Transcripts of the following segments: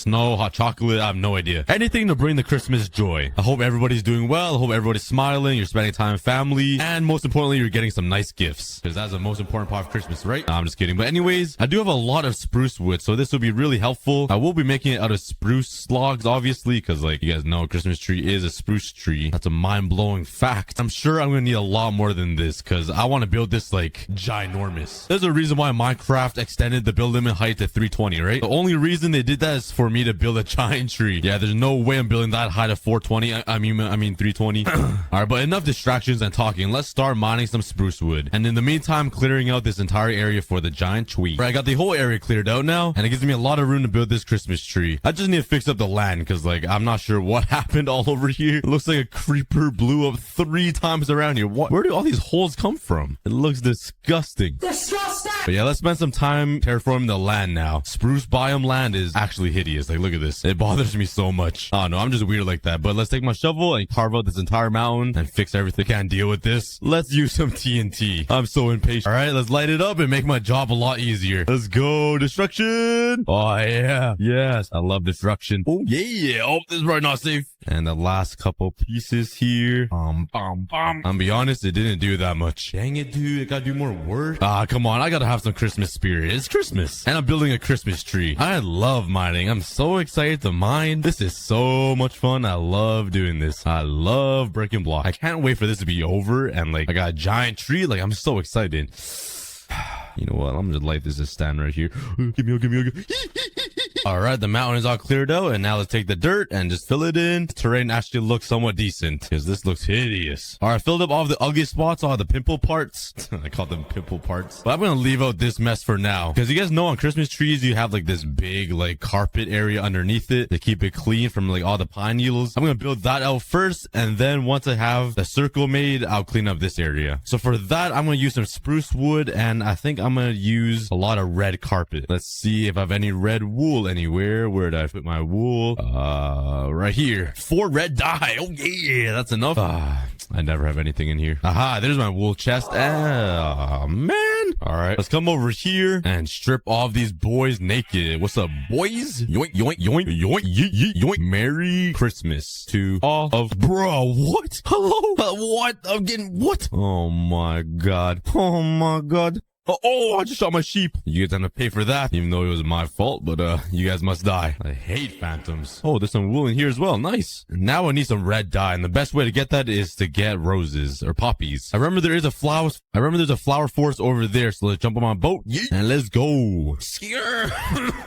snow, hot chocolate. I have no idea. Anything to bring the Christmas joy. I hope everybody's doing well. I hope everybody's smiling. You're spending time with family. And most importantly, you're getting some nice gifts. Because that's the most important part of Christmas, right? No, I'm just kidding. But anyways, I do have a lot of spruce wood. So this will be really helpful. I will be making it out of spruce logs, obviously. Because like you guys know, Christmas tree is a spruce tree. That's a mind-blowing fact. I'm sure I'm going to need a lot more than this. Because I want to build this like ginormous. There's a reason why Minecraft extended the build limit height to 320, right? The only reason they did that is for me to build a giant tree. Yeah, there's no way I'm building that high to 420. I mean 320. All right, but enough distractions and talking. Let's start mining some spruce wood. And in the meantime, clearing out this entire area for the giant tree. Right, I got the whole area cleared out now, and it gives me a lot of room to build this Christmas tree. I just need to fix up the land because like I'm not sure what happened all over here. It looks like a creeper blew up 3 times around here. Where do all these holes come from? It looks disgusting. But yeah, let's spend some time terraforming the land now. Spruce biome land is actually hideous. Like, look at this. It bothers me so much. Oh no, I'm just weird like that. But let's take my shovel and carve out this entire mountain and fix everything. Can't deal with this. Let's use some TNT. I'm so impatient. All right, let's light it up and make my job a lot easier. Let's go. Destruction. Oh yeah. Yes. I love destruction. Oh yeah. Oh, this is probably not safe. And the last couple pieces here. I'll be honest, it didn't do that much. Dang it, dude. I gotta do more work. Ah, come on. I gotta have some Christmas spirit. It's Christmas. And I'm building a Christmas tree. I love mining. I'm so excited to mine. This is so much fun. I love doing this. I love breaking blocks. I can't wait for this to be over. And like, I got a giant tree. Like, I'm so excited. You know what? I'm gonna light this as stand right here. Give me. All right, the mountain is all cleared out, and now let's take the dirt and just fill it in. The terrain actually looks somewhat decent because this looks hideous. All right, filled up all the ugly spots, all the pimple parts. I call them pimple parts. But I'm gonna leave out this mess for now because you guys know on Christmas trees you have like this big like carpet area underneath it to keep it clean from like all the pine needles. I'm gonna build that out first, and then once I have the circle made, I'll clean up this area. So for that, I'm gonna use some spruce wood, and I think I'm gonna use a lot of red carpet. Let's see if I have any red wool anywhere. Where did I put my wool? Right here. 4 red dye. Oh yeah, that's enough. I never have anything in here. Aha, there's my wool chest. Oh man. All right, let's come over here and strip all of these boys naked. What's up, boys? Yoink, yoink, yoink, yoink, yoink, yoink, yoink. Merry Christmas to all of... Bro, what? Hello? What? I'm getting... What? Oh my god. Oh my god. Oh, I just shot my sheep. You guys have to pay for that, even though it was my fault, but you guys must die. I hate phantoms. Oh, there's some wool in here as well. Nice. Now I need some red dye, and the best way to get that is to get roses or poppies. I remember there's a flower forest over there, so let's jump on my boat. And let's go.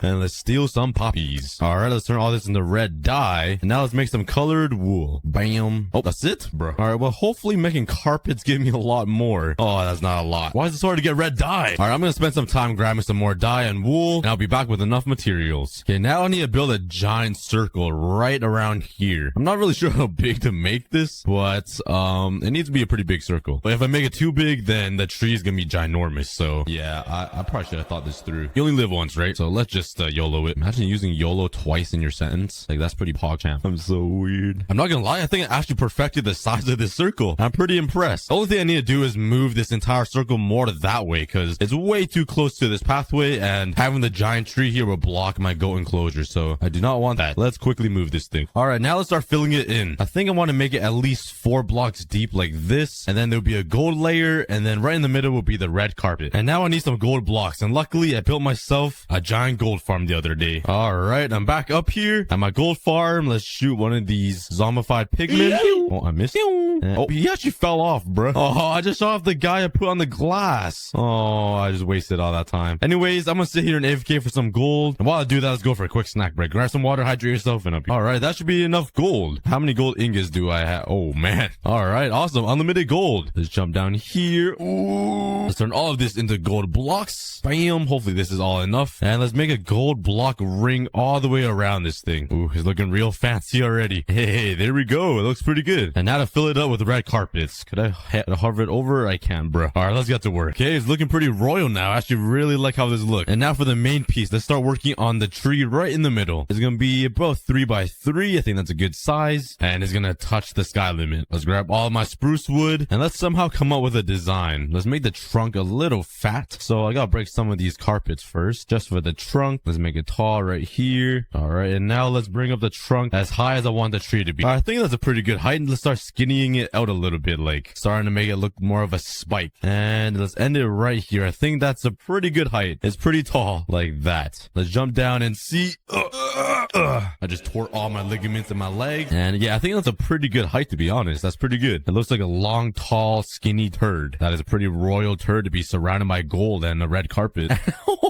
And let's steal some poppies. All right, let's turn all this into red dye. And now let's make some colored wool. Bam. Oh, that's it, bro. All right, well, hopefully making carpets give me a lot more. Oh, that's not a lot. Why is it so hard to get red dye? All right, I'm gonna spend some time grabbing some more dye and wool, and I'll be back with enough materials. Okay, now I need to build a giant circle right around here. I'm not really sure how big to make this, but it needs to be a pretty big circle. But if I make it too big, then the tree is gonna be ginormous. So yeah, I probably should have thought this through. You only live once, right? So let's just YOLO it. Imagine using YOLO twice in your sentence. Like, that's pretty PogChamp. I'm so weird. I'm not gonna lie, I think I actually perfected the size of this circle. I'm pretty impressed. The only thing I need to do is move this entire circle more that way, because it's way too close to this pathway, and having the giant tree here will block my goat enclosure, so I do not want that. Let's quickly move this thing. All right, now let's start filling it in. I think I want to make it at least 4 blocks deep like this, and then there'll be a gold layer, and then right in the middle will be the red carpet. And now I need some gold blocks, and luckily I built myself a giant gold farm the other day. All right, I'm back up here at my gold farm. Let's shoot one of these zombified pigmen. Oh, I missed. Oh, he actually fell off, bro. Oh, I just shot off the guy I put on the glass. Oh, I just wasted all that time. Anyways, I'm gonna sit here and AFK for some gold. And while I do that, let's go for a quick snack break. Grab some water, hydrate yourself, and up. All right, that should be enough gold. How many gold ingots do I have? Oh, man. All right, awesome. Unlimited gold. Let's jump down here. Ooh. Let's turn all of this into gold blocks. Bam. Hopefully this is all enough. And let's make a gold block ring all the way around this thing. Ooh, it's looking real fancy already. Hey, there we go. It looks pretty good. good. And now to fill it up with red carpets. Could I hover it over? I can, bro. All right, let's get to work. Okay, it's looking pretty royal now. I actually really like how this looks. And now for the main piece. Let's start working on the tree right in the middle. It's gonna be about 3 by 3. I think that's a good size. And it's gonna touch the sky limit. Let's grab all my spruce wood and let's somehow come up with a design. Let's make the trunk a little fat. So I gotta break some of these carpets first, just for the trunk. Let's make it tall right here. All right, and now let's bring up the trunk as high as I want the tree to be. All right, I think that's a pretty good height. Let's start skinnying it out a little bit, like starting to make it look more of a spike. And let's end it right here. I think that's a pretty good height. It's pretty tall, like that. Let's jump down and see. I just tore all my ligaments in my leg. And yeah, I think that's a pretty good height, to be honest. That's pretty good. It looks like a long, tall, skinny turd. That is a pretty royal turd to be surrounded by gold and a red carpet.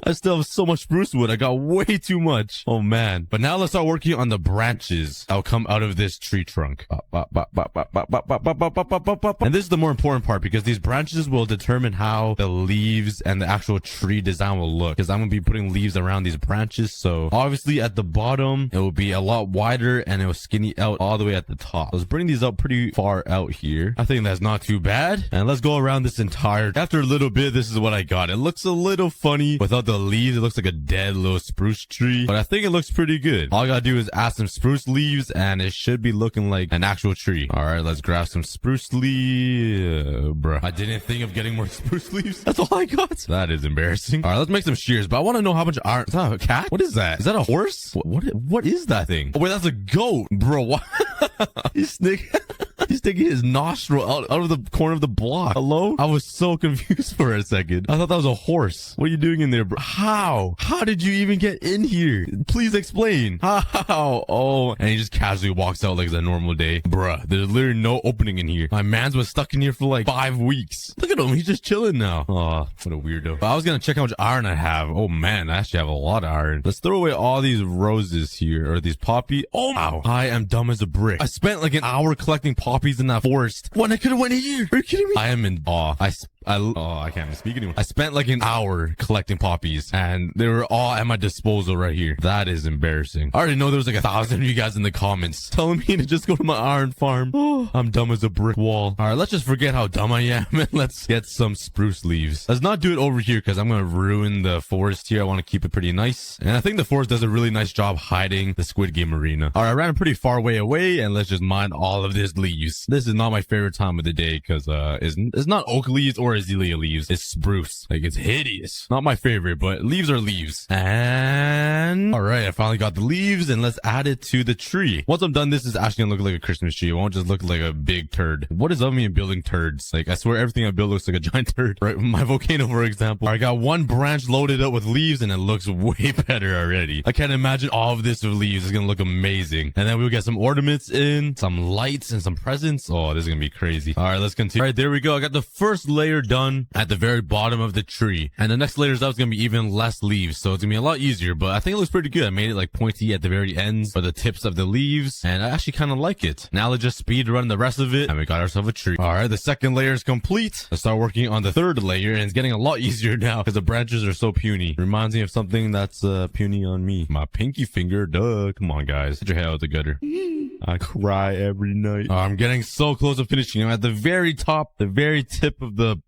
I still have so much spruce wood. I got way too much. Oh man. But now let's start working on the branches that'll come out of this tree trunk. And this is the more important part because these branches will determine how the leaves and the actual tree design will look. Because I'm going to be putting leaves around these branches. So obviously at the bottom, it will be a lot wider and it will skinny out all the way at the top. Let's bring these up pretty far out here. I think that's not too bad. And let's go around this entire, after a little bit, this is what I got. It looks a little funny without the leaves. It looks like a dead little spruce tree, but I think it looks pretty good. All I gotta do is add some spruce leaves and it should be looking like an actual tree. All right, let's grab some spruce leaves. Bruh, I didn't think of getting more spruce leaves. That's all I got. That is embarrassing. All right, let's make some shears, but I want to know how much iron. Is that a cat? What is that? Is that a horse? What is that thing? Oh wait, that's a goat, bro. What? He's sticking his nostril out of the corner of the block. Hello? I was so confused for a second. I thought that was a horse. What are you doing in there, bro? How did you even get in here? Please explain. How? Oh, and he just casually walks out like it's a normal day. Bruh, there's literally no opening in here. My man's was stuck in here for like 5 weeks. Look at him. He's just chilling now. Oh, what a weirdo. But I was gonna check how much iron I have. Oh man, I actually have a lot of iron. Let's throw away all these roses here, or these poppy. Oh, wow. I am dumb as a brick. I spent like an hour collecting poppies in that forest when I could have went here. Are you kidding me? I am in awe. I can't even speak anymore. I spent like an hour collecting poppies and they were all at my disposal right here. That is embarrassing. I already know there was like 1,000 of you guys in the comments telling me to just go to my iron farm. Oh, I'm dumb as a brick wall. All right, let's just forget how dumb I am and let's get some spruce leaves. Let's not do it over here because I'm going to ruin the forest here. I want to keep it pretty nice. And I think the forest does a really nice job hiding the Squid Game arena. All right, I ran a pretty far way away and let's just mine all of this leaves. This is not my favorite time of the day because it's not oak leaves or azalea leaves. It's spruce. Like, it's hideous. Not my favorite, but leaves are leaves. And all right, I finally got the leaves and let's add it to the tree. Once I'm done, this is actually gonna look like a Christmas tree. It won't just look like a big turd. What is up me in building turds? Like, I swear everything I build looks like a giant turd. Right? My volcano, for example. I got one branch loaded up with leaves and it looks way better already. I can't imagine all of this with leaves. It's gonna look amazing. And then we'll get some ornaments in, some lights and some presents. Oh, this is gonna be crazy. All right, let's continue. All right, there we go. I got the first layer done at the very bottom of the tree. And the next layers up is going to be even less leaves. So it's going to be a lot easier, but I think it looks pretty good. I made it like pointy at the very ends or the tips of the leaves. And I actually kind of like it. Now let's just speed run the rest of it. And we got ourselves a tree. All right, the second layer is complete. Let's start working on the third layer. And it's getting a lot easier now because the branches are so puny. Reminds me of something that's puny on me. My pinky finger, duh. Come on, guys. Get your head out the gutter. I cry every night. Oh, I'm getting so close to finishing. I'm at the very top, the very tip of the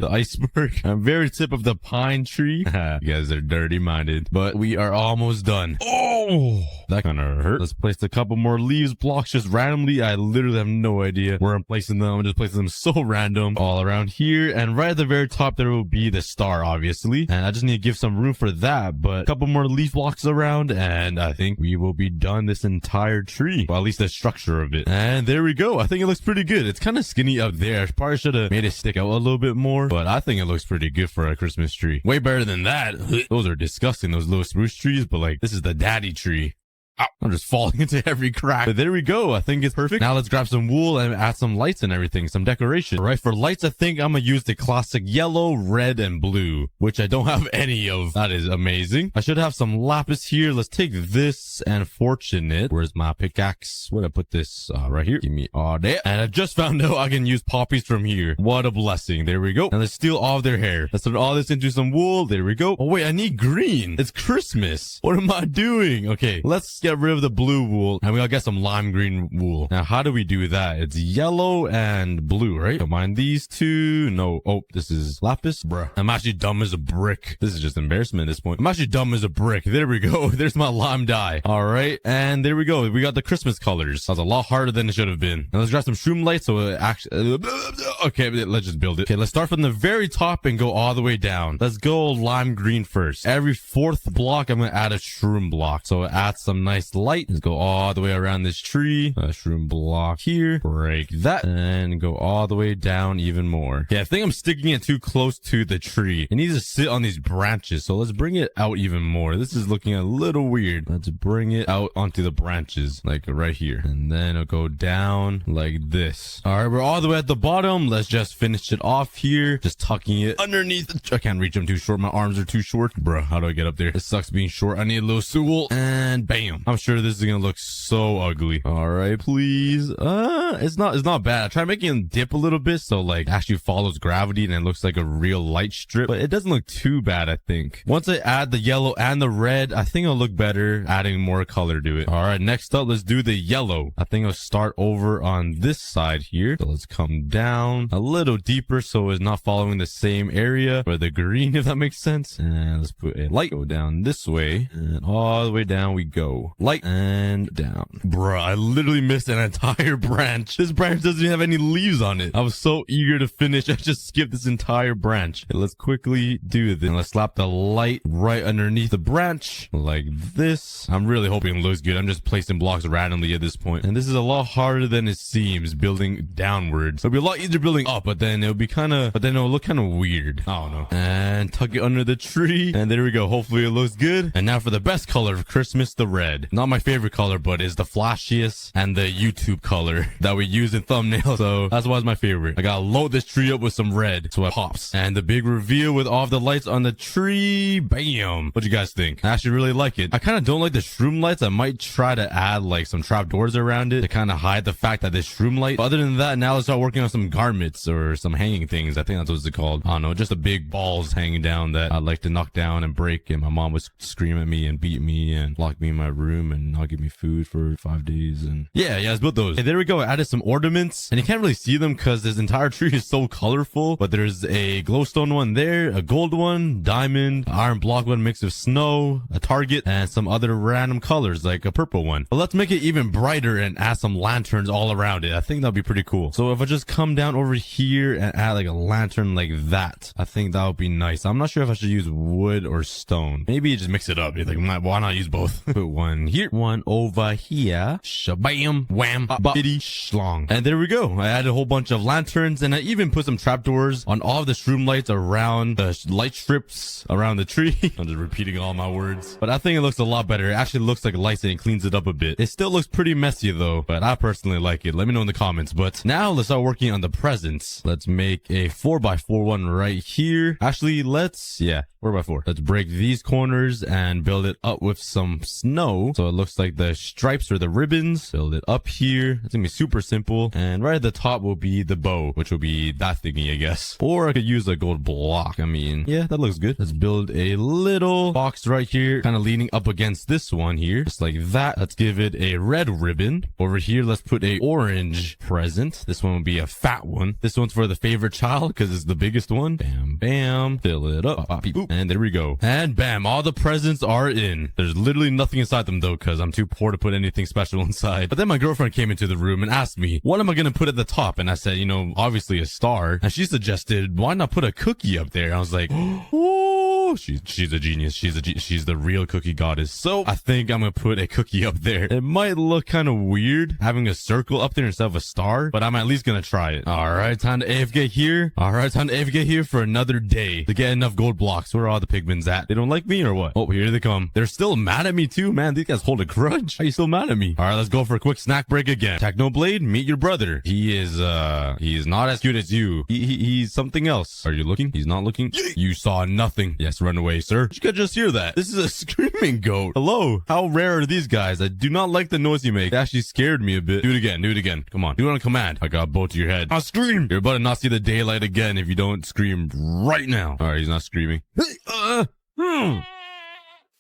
iceberg. I'm very tip of the pine tree. You guys are dirty minded, but we are almost done. Oh, that kind of hurt. Let's place a couple more leaves blocks just randomly. I literally have no idea where I'm placing them. I'm just placing them so random all around here. And right at the very top, there will be the star, obviously. And I just need to give some room for that, but a couple more leaf blocks around. And I think we will be done this entire tree. Well, at least the structure of it. And there we go. I think it looks pretty good. It's kind of skinny up there. I probably should have made it stick out a little bit more, but I think it looks pretty good for a Christmas tree. Way better than that. Those are disgusting, those little spruce trees, but like, this is the daddy tree. Ow, I'm just falling into every crack. But there we go. I think it's perfect. Now let's grab some wool and add some lights and everything, some decoration. All right, for lights, I think I'm gonna use the classic yellow, red, and blue, which I don't have any of. That is amazing. I should have some lapis here. Let's take this and fortunate. Where's my pickaxe? Where'd I put this? Right here. Give me all that. And I just found out I can use poppies from here. What a blessing. There we go. And let's steal all of their hair. Let's put all this into some wool. There we go. Oh wait, I need green. It's Christmas. What am I doing? Okay, let's get get rid of the blue wool, and we gotta get some lime green wool. Now, how do we do that? It's yellow and blue, right? Combine these two. No. Oh, this is lapis. Bruh. I'm actually dumb as a brick. This is just embarrassment at this point. I'm actually dumb as a brick. There we go. There's my lime dye. All right. And there we go. We got the Christmas colors. That was a lot harder than it should have been. Now let's grab some shroom lights. So it actually, okay, let's just build it. Okay, let's start from the very top and go all the way down. Let's go lime green first. Every fourth block, I'm going to add a shroom block. So add some nice light. Let's go all the way around this tree. A shroom block here. Break that and go all the way down even more. Yeah, I think I'm sticking it too close to the tree. It needs to sit on these branches. So let's bring it out even more. This is looking a little weird. Let's bring it out onto the branches, like right here. And then it'll go down like this. All right, we're all the way at the bottom. Let's just finish it off here. Just tucking it underneath. I can't reach them too short. My arms are too short. Bruh, how do I get up there? It sucks being short. I need a little stool. And bam. I'm sure this is gonna look so ugly. All right, please. It's not bad. I tried making it dip a little bit so like actually follows gravity and it looks like a real light strip, but it doesn't look too bad, I think. Once I add the yellow and the red, I think it'll look better adding more color to it. All right, next up, let's do the yellow. I think I'll start over on this side here. So let's come down a little deeper so it's not following the same area for the green, if that makes sense. And let's put a light. Go down this way and all the way down we go. Light and down. Bruh, I literally missed an entire branch. This branch doesn't even have any leaves on it. I was so eager to finish. I just skipped this entire branch. Okay, let's quickly do this. And let's slap the light right underneath the branch like this. I'm really hoping it looks good. I'm just placing blocks randomly at this point. And this is a lot harder than it seems building downwards. It'll be a lot easier building up, but then it'll look kind of weird. I don't know. And tuck it under the tree. And there we go. Hopefully it looks good. And now for the best color of Christmas, the red. Not my favorite color, but it's the flashiest and the YouTube color that we use in thumbnails. So that's why it's my favorite. I gotta load this tree up with some red so it pops. And the big reveal with all of the lights on the tree. Bam. What do you guys think? I actually really like it. I kind of don't like the shroom lights. I might try to add like some trapdoors around it to kind of hide the fact that there's shroom light. But other than that, now let's start working on some garments or some hanging things. I think that's what it's called. I don't know, just the big balls hanging down that I like to knock down and break. And my mom would scream at me and beat me and lock me in my room and not give me food for 5 days. And yeah, let's build those. And there we go. I added some ornaments and you can't really see them because this entire tree is so colorful. But there's a glowstone one there, a gold one, diamond, iron block one mixed with snow, a target, and some other random colors like a purple one. But let's make it even brighter and add some lanterns all around it. I think that'd be pretty cool. So if I just come down over here and add like a lantern like that, I think that would be nice. I'm not sure if I should use wood or stone. Maybe just mix it up. You're like, why not use both? Put one here, one over here. Shabam, wham, bitty, schlong. And there we go. I added a whole bunch of lanterns and I even put some trapdoors on all of the shroom lights around the light strips around the tree. I'm just repeating all my words. But I think it looks a lot better. It actually looks like lights and it cleans it up a bit. It still looks pretty messy though, but I personally like it. Let me know in the comments. But now let's start working on the presents. Let's make a 4x4 one right here. Actually, 4x4. Let's break these corners and build it up with some snow. So it looks like the stripes or the ribbons. Build it up here. It's gonna be super simple. And right at the top will be the bow, which will be that thingy, I guess. Or I could use a gold block. I mean, yeah, that looks good. Let's build a little box right here, kind of leaning up against this one here. Just like that. Let's give it a red ribbon. Over here, let's put a orange present. This one will be a fat one. This one's for the favorite child because it's the biggest one. Bam, bam. Fill it up. And there we go. And bam, all the presents are in. There's literally nothing inside them though because I'm too poor to put anything special inside. But then my girlfriend came into the room and asked me, what am I going to put at the top? And I said, obviously a star. And she suggested, why not put a cookie up there? I was like, oh, she's a genius. She's the real cookie goddess. So I think I'm going to put a cookie up there. It might look kind of weird having a circle up there instead of a star, but I'm at least going to try it. All right, time to AFK here. All right, time to AFK here for another day to get enough gold blocks. Where are all the pigments at? They don't like me or what? Oh, here they come. They're still mad at me too, man. These guys hold a grudge. Are you still mad at me? All right, let's go for a quick snack break again. Technoblade, meet your brother. He is not as cute as you. He's something else. Are you looking? He's not looking. You saw nothing. Yes, run away, sir. You could just hear that. This is a screaming goat. Hello. How rare are these guys? I do not like the noise you make. It actually scared me a bit. Do it again. Do it again. Come on. Do it on command. I got a bow to your head. I'll scream. You're about to not see the daylight again if you don't scream right now. All right, he's not screaming.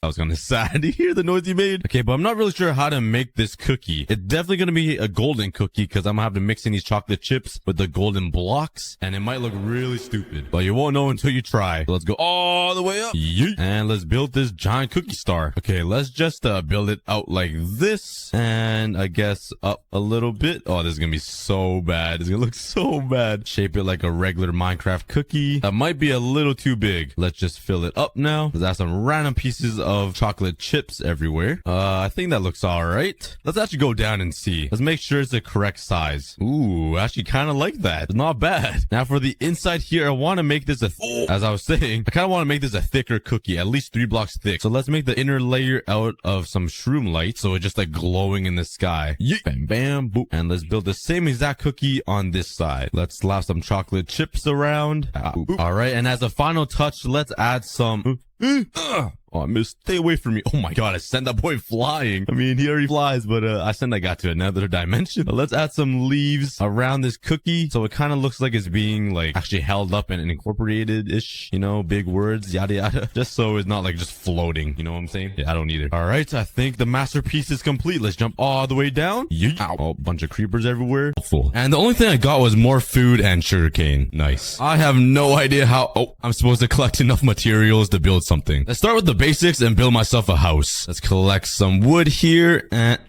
I was kind of sad to hear the noise you made. Okay, but I'm not really sure how to make this cookie. It's definitely going to be a golden cookie because I'm going to have to mix in these chocolate chips with the golden blocks. And it might look really stupid, but you won't know until you try. So let's go all the way up. Yeet. And let's build this giant cookie star. Okay, let's just build it out like this. And I guess up a little bit. Oh, this is going to be so bad. It's going to look so bad. Shape it like a regular Minecraft cookie. That might be a little too big. Let's just fill it up now. Let's add some random pieces of chocolate chips everywhere. I think that looks all right. Let's actually go down and see. Let's make sure it's the correct size. Ooh, actually kind of like that. It's not bad. Now for the inside here, I want to make this as I was saying, I kind of want to make this a thicker cookie, at least 3 blocks thick. So let's make the inner layer out of some shroom light. So it's just like glowing in the sky. Yeet. Bam, bam, boop. And let's build the same exact cookie on this side. Let's slap some chocolate chips around. All right. And as a final touch, let's add some... Oh, I missed. Stay away from me. Oh my god, I sent that boy flying. I mean, he already flies, but I sent that guy to another dimension. Let's add some leaves around this cookie so it kind of looks like it's being like actually held up and incorporated-ish, you know, big words, yada yada. Just so it's not like just floating, you know what I'm saying? Yeah, I don't either. All right, I think the masterpiece is complete. Let's jump all the way down. Ow. Oh, bunch of creepers everywhere. And the only thing I got was more food and sugarcane. Nice. I have no idea how... Oh, I'm supposed to collect enough materials to build something. Let's start with the basics and build myself a house. Let's collect some wood here and...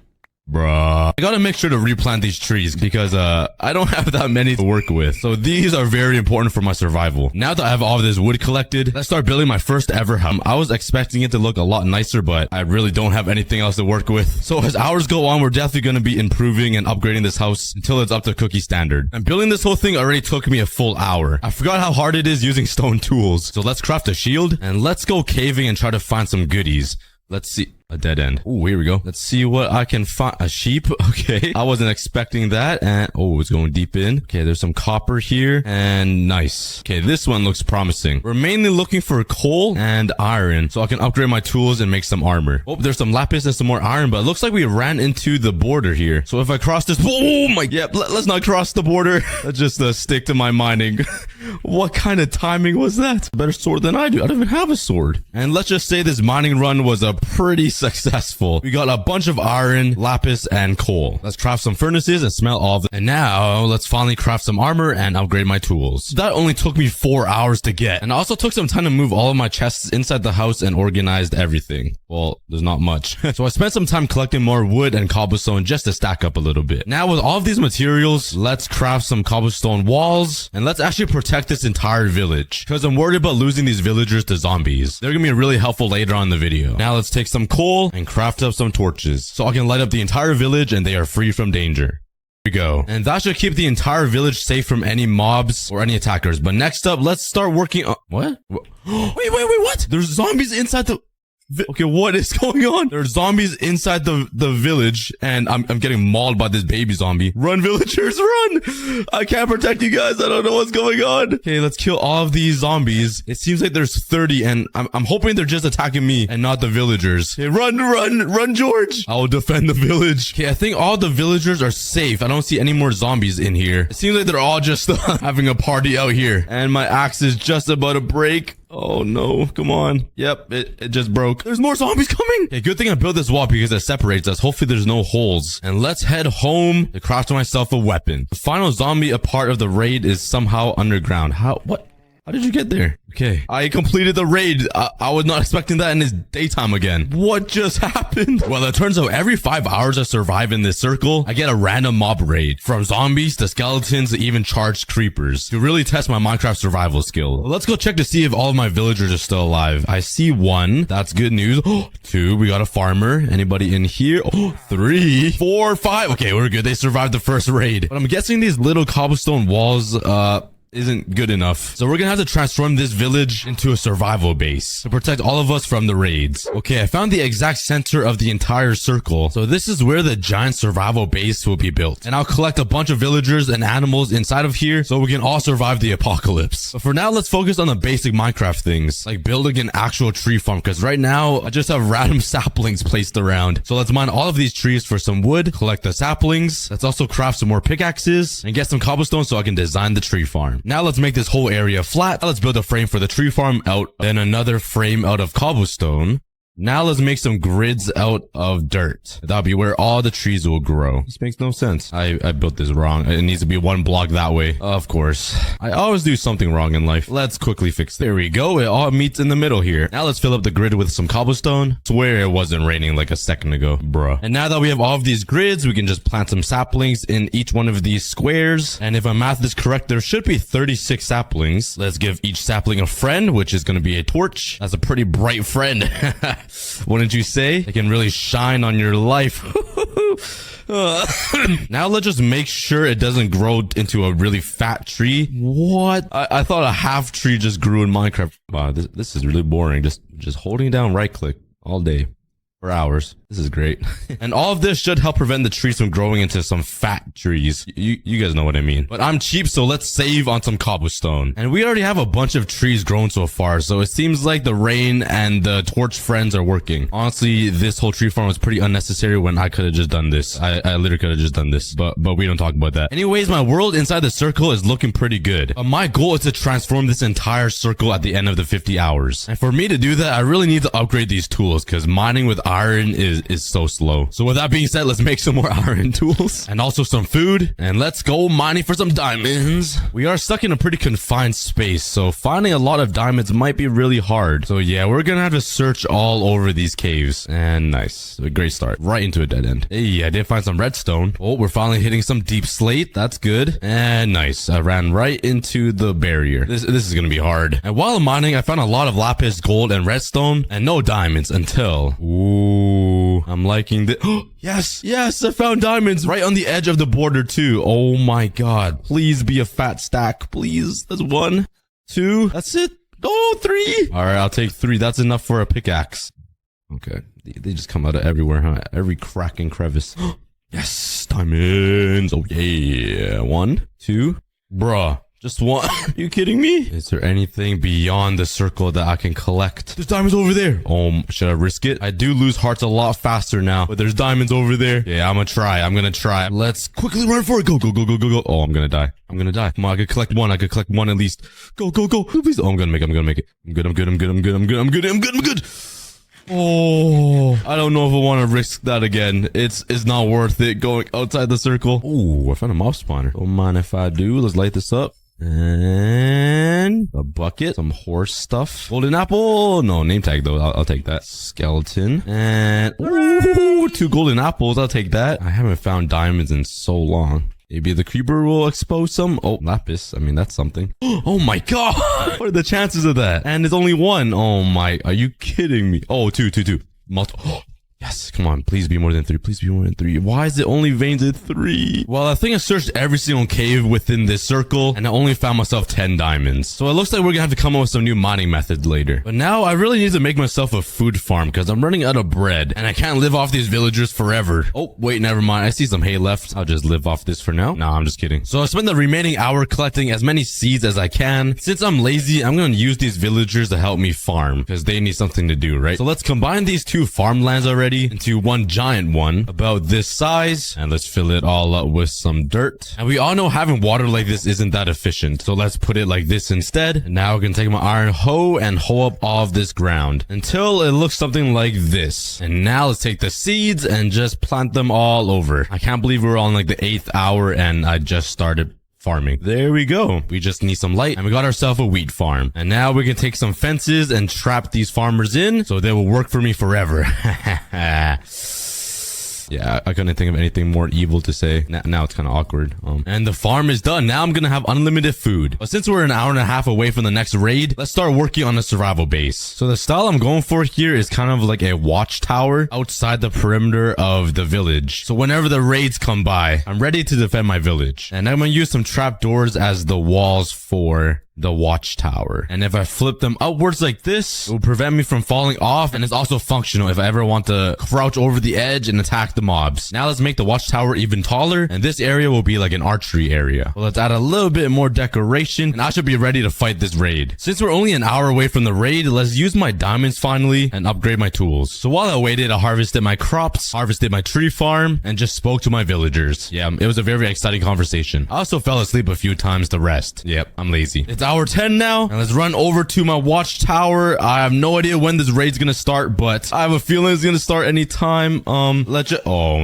Bruh. I gotta make sure to replant these trees because I don't have that many to work with. So these are very important for my survival. Now that I have all of this wood collected, let's start building my first ever house. I was expecting it to look a lot nicer, but I really don't have anything else to work with. So as hours go on, we're definitely gonna be improving and upgrading this house until it's up to cookie standard. And building this whole thing already took me a full hour. I forgot how hard it is using stone tools. So let's craft a shield and let's go caving and try to find some goodies. Let's see. A dead end. Oh, here we go. Let's see what I can find. A sheep. Okay. I wasn't expecting that. And oh, it's going deep in. Okay, there's some copper here. And nice. Okay, this one looks promising. We're mainly looking for coal and iron so I can upgrade my tools and make some armor. Oh, there's some lapis and some more iron, but it looks like we ran into the border here. So if I cross this... Oh my... Yeah, let's not cross the border. Let's just stick to my mining. What kind of timing was that? Better sword than I do. I don't even have a sword. And let's just say this mining run was a pretty successful. We got a bunch of iron, lapis, and coal. Let's craft some furnaces and smelt all of them. And now let's finally craft some armor and upgrade my tools. That only took me 4 hours to get. And I also took some time to move all of my chests inside the house and organized everything. Well, there's not much. So I spent some time collecting more wood and cobblestone just to stack up a little bit. Now with all of these materials, let's craft some cobblestone walls and let's actually protect this entire village because I'm worried about losing these villagers to zombies. They're gonna be really helpful later on in the video. Now let's take some coal and craft up some torches so I can light up the entire village and they are free from danger. Here we go. And that should keep the entire village safe from any mobs or any attackers. But next up, let's start working on... What? Wait, what? There's zombies inside the... Okay, what is going on? There's zombies inside the village, and I'm getting mauled by this baby zombie. Run, villagers, run! I can't protect you guys. I don't know what's going on. Okay, let's kill all of these zombies. It seems like there's 30, and I'm hoping they're just attacking me and not the villagers. Okay, run, George! I will defend the village. Okay, I think all the villagers are safe. I don't see any more zombies in here. It seems like they're all just having a party out here, and my axe is just about to break. Oh no, come on. Yep, it just broke. There's more zombies coming. Okay, good thing I built this wall because it separates us. Hopefully there's no holes. And let's head home to craft myself a weapon. The final zombie a part of the raid is somehow underground. What? How did you get there? Okay. I completed the raid. I was not expecting that in this daytime again. What just happened? Well, it turns out every 5 hours I survive in this circle, I get a random mob raid. From zombies to skeletons to even charged creepers. To really test my Minecraft survival skill. Well, let's go check to see if all of my villagers are still alive. I see 1. That's good news. 2. We got a farmer. Anybody in here? 3, 4, 5. Okay, we're good. They survived the first raid. But I'm guessing these little cobblestone walls, isn't good enough. So we're gonna have to transform this village into a survival base to protect all of us from the raids. Okay, I found the exact center of the entire circle. So this is where the giant survival base will be built. And I'll collect a bunch of villagers and animals inside of here so we can all survive the apocalypse. But for now, let's focus on the basic Minecraft things, like building an actual tree farm, because right now I just have random saplings placed around. So let's mine all of these trees for some wood, collect the saplings. Let's also craft some more pickaxes and get some cobblestone so I can design the tree farm. Now let's make this whole area flat. Let's build a frame for the tree farm out, then another frame out of cobblestone. Now let's make some grids out of dirt. That'll be where all the trees will grow. This makes no sense. I built this wrong. It needs to be one block that way. Of course. I always do something wrong in life. Let's quickly fix it. There we go. It all meets in the middle here. Now let's fill up the grid with some cobblestone. Swear it wasn't raining like a second ago, bruh. And now that we have all of these grids, we can just plant some saplings in each one of these squares. And if my math is correct, there should be 36 saplings. Let's give each sapling a friend, which is going to be a torch. That's a pretty bright friend. Wouldn't you say? It can really shine on your life. Now let's just make sure it doesn't grow into a really fat tree. What? I thought a half tree just grew in Minecraft. Wow, this is really boring. Just holding down right click all day for hours. This is great. And all of this should help prevent the trees from growing into some fat trees. You guys know what I mean. But I'm cheap, so let's save on some cobblestone. And we already have a bunch of trees grown so far, so it seems like the rain and the torch friends are working. Honestly, this whole tree farm was pretty unnecessary when I could have just done this. I literally could have just done this, but we don't talk about that. Anyways, my world inside the circle is looking pretty good. My goal is to transform this entire circle at the end of the 50 hours. And for me to do that, I really need to upgrade these tools, because mining with iron is so slow. So with that being said, let's make some more iron tools and also some food, and let's go mining for some diamonds. We are stuck in a pretty confined space, so finding a lot of diamonds might be really hard. So yeah, we're gonna have to search all over these caves. And nice, a great start, right into a dead end. Hey, I did find some redstone. Oh, we're finally hitting some deep slate. That's good. And nice, I ran right into the barrier. This is gonna be hard. And while mining, I found a lot of lapis, gold, and redstone, and no diamonds until I'm liking this. Yes, I found diamonds right on the edge of the border too. Oh my god, please be a fat stack, please. That's 1, 2, that's it. Oh, 3. All right, I'll take 3. That's enough for a pickaxe. Okay, they just come out of everywhere, huh? Every crack and crevice. Yes, diamonds. Oh yeah. 1, 2, bruh. Just 1. Are you kidding me? Is there anything beyond the circle that I can collect? There's diamonds over there. Oh, should I risk it? I do lose hearts a lot faster now, but there's diamonds over there. Yeah, I'm gonna try. Let's quickly run for it. Go. Oh, I'm gonna die. Come on, I could collect 1. I could collect 1 at least. Go. Please. Oh, I'm gonna make it. I'm good. Oh, I don't know if I want to risk that again. It's not worth it going outside the circle. Oh, I found a mob spawner. Don't mind if I do. Let's light this up. And a bucket, some horse stuff, golden apple. No, name tag though. I'll take that. Skeleton and ooh, 2 golden apples. I'll take that. I haven't found diamonds in so long. Maybe the creeper will expose some. Oh, lapis. I mean, that's something. Oh my god. What are the chances of that? And it's only 1. Oh my. Are you kidding me? Oh, 2. Multiple. Yes, come on, please be more than 3. Please be more than 3. Why is it only veins at 3? Well, I think I searched every single cave within this circle, and I only found myself 10 diamonds. So it looks like we're gonna have to come up with some new mining methods later. But now I really need to make myself a food farm, because I'm running out of bread, and I can't live off these villagers forever. Oh, wait, never mind. I see some hay left. I'll just live off this for now. Nah, I'm just kidding. So I spend the remaining hour collecting as many seeds as I can. Since I'm lazy, I'm gonna use these villagers to help me farm, because they need something to do, right? So let's combine these 2 farmlands already into one giant one about this size, and let's fill it all up with some dirt. And we all know having water like this isn't that efficient, so let's put it like this instead. And now I can take my iron hoe and hoe up all of this ground until it looks something like this. And now let's take the seeds and just plant them all over. I can't believe we're on like the 8th hour and I just started farming. There we go. We just need some light and we got ourselves a wheat farm. And now we can take some fences and trap these farmers in so they will work for me forever. Yeah, I couldn't think of anything more evil to say. Now it's kind of awkward. And the farm is done. Now I'm gonna have unlimited food. But since we're an hour and a half away from the next raid, let's start working on a survival base. So the style I'm going for here is kind of like a watchtower outside the perimeter of the village. So whenever the raids come by, I'm ready to defend my village. And I'm gonna use some trapdoors as the walls for the watchtower. And if I flip them upwards like this, it will prevent me from falling off, and it's also functional if I ever want to crouch over the edge and attack the mobs. Now let's make the watchtower even taller, and this area will be like an archery area. Well, let's add a little bit more decoration, and I should be ready to fight this raid. Since we're only an hour away from the raid, let's use my diamonds finally and upgrade my tools. So while I waited, I harvested my crops, harvested my tree farm, and just spoke to my villagers. Yeah, it was a very exciting conversation. I also fell asleep a few times to rest. Yep, I'm lazy. It's hour 10 now. And let's run over to my watchtower. I have no idea when this raid's gonna start, but I have a feeling it's gonna start anytime. Oh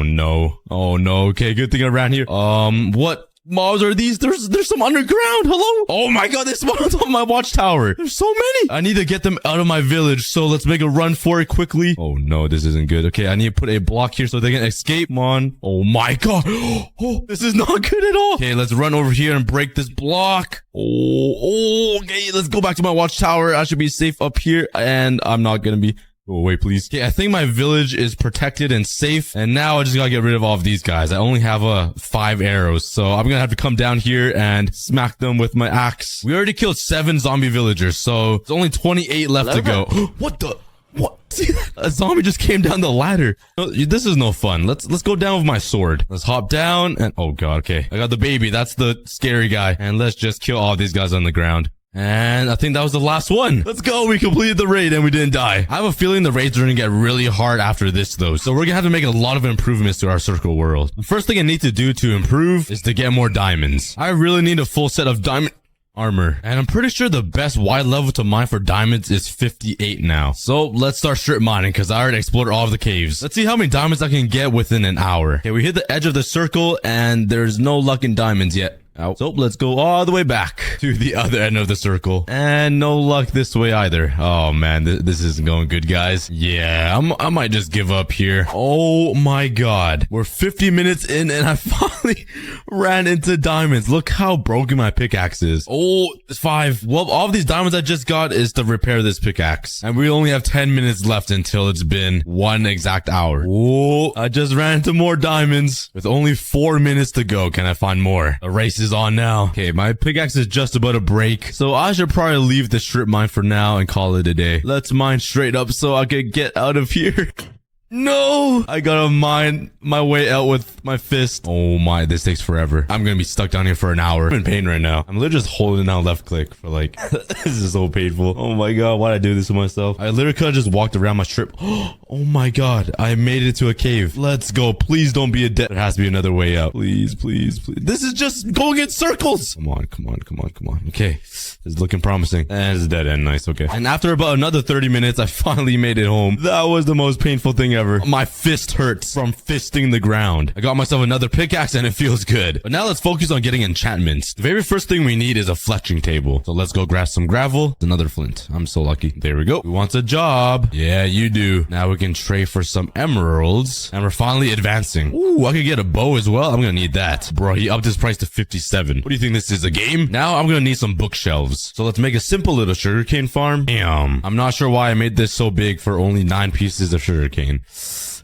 no. Oh no. Okay, good thing I ran here. What mobs are these? There's some underground. Hello? Oh my god, they spawned on my watchtower. There's so many. I need to get them out of my village, so let's make a run for it quickly. Oh no, this isn't good. Okay, I need to put a block here so they can escape. Come on. Oh my god. Oh, this is not good at all. Okay, let's run over here and break this block. Okay, let's go back to my watchtower. I should be safe up here, and I'm not gonna be... Oh, wait, please. Okay, I think my village is protected and safe. And now I just gotta get rid of all of these guys. I only have 5 arrows. So I'm gonna have to come down here and smack them with my axe. We already killed 7 zombie villagers. So there's only 28 left to go. What the? What? See that? A zombie just came down the ladder. This is no fun. Let's go down with my sword. Let's hop down and... Oh god, okay. I got the baby. That's the scary guy. And let's just kill all these guys on the ground. And I think that was the last one. Let's go. We completed the raid and we didn't die. I have a feeling the raids are going to get really hard after this though. So we're going to have to make a lot of improvements to our circle world. The first thing I need to do to improve is to get more diamonds. I really need a full set of diamond armor. And I'm pretty sure the best wide level to mine for diamonds is 58 now. So let's start strip mining because I already explored all of the caves. Let's see how many diamonds I can get within an hour. Okay, we hit the edge of the circle and there's no luck in diamonds yet. So let's go all the way back to the other end of the circle. And no luck this way either. Oh man, this isn't going good, guys. Yeah, I might just give up here. Oh my god. We're 50 minutes in and I finally ran into diamonds. Look how broken my pickaxe is. Oh, it's 5. Well, all of these diamonds I just got is to repair this pickaxe. And we only have 10 minutes left until it's been 1 exact hour. Oh, I just ran into more diamonds. With only 4 minutes to go, can I find more? The race is on now. Okay, my pickaxe is just about to break, so I should probably leave the strip mine for now and call it a day. Let's mine straight up so I can get out of here. No! I gotta mine my way out with my fist. Oh my, this takes forever. I'm gonna be stuck down here for an hour. I'm in pain right now. I'm literally just holding down left click for like, this is so painful. Oh my god, why'd I do this to myself? I literally could've just walked around my strip. Oh my god, I made it to a cave. Let's go. Please don't be a dead. There has to be another way out. Please, please, please. This is just going in circles. Come on, come on, come on, come on. Okay, this is looking promising. And it's a dead end. Nice, okay. And after about another 30 minutes, I finally made it home. That was the most painful thing ever. My fist hurts from fisting the ground. I got myself another pickaxe and it feels good. But now let's focus on getting enchantments. The very first thing we need is a fletching table. So let's go grab some gravel. Another flint. I'm so lucky. There we go. Who wants a job? Yeah, you do. Now we can trade for some emeralds. And we're finally advancing. Ooh, I could get a bow as well. I'm gonna need that. Bro, he upped his price to 57. What do you think this is, a game? Now I'm gonna need some bookshelves. So let's make a simple little sugarcane farm. Damn. I'm not sure why I made this so big for only 9 pieces of sugarcane.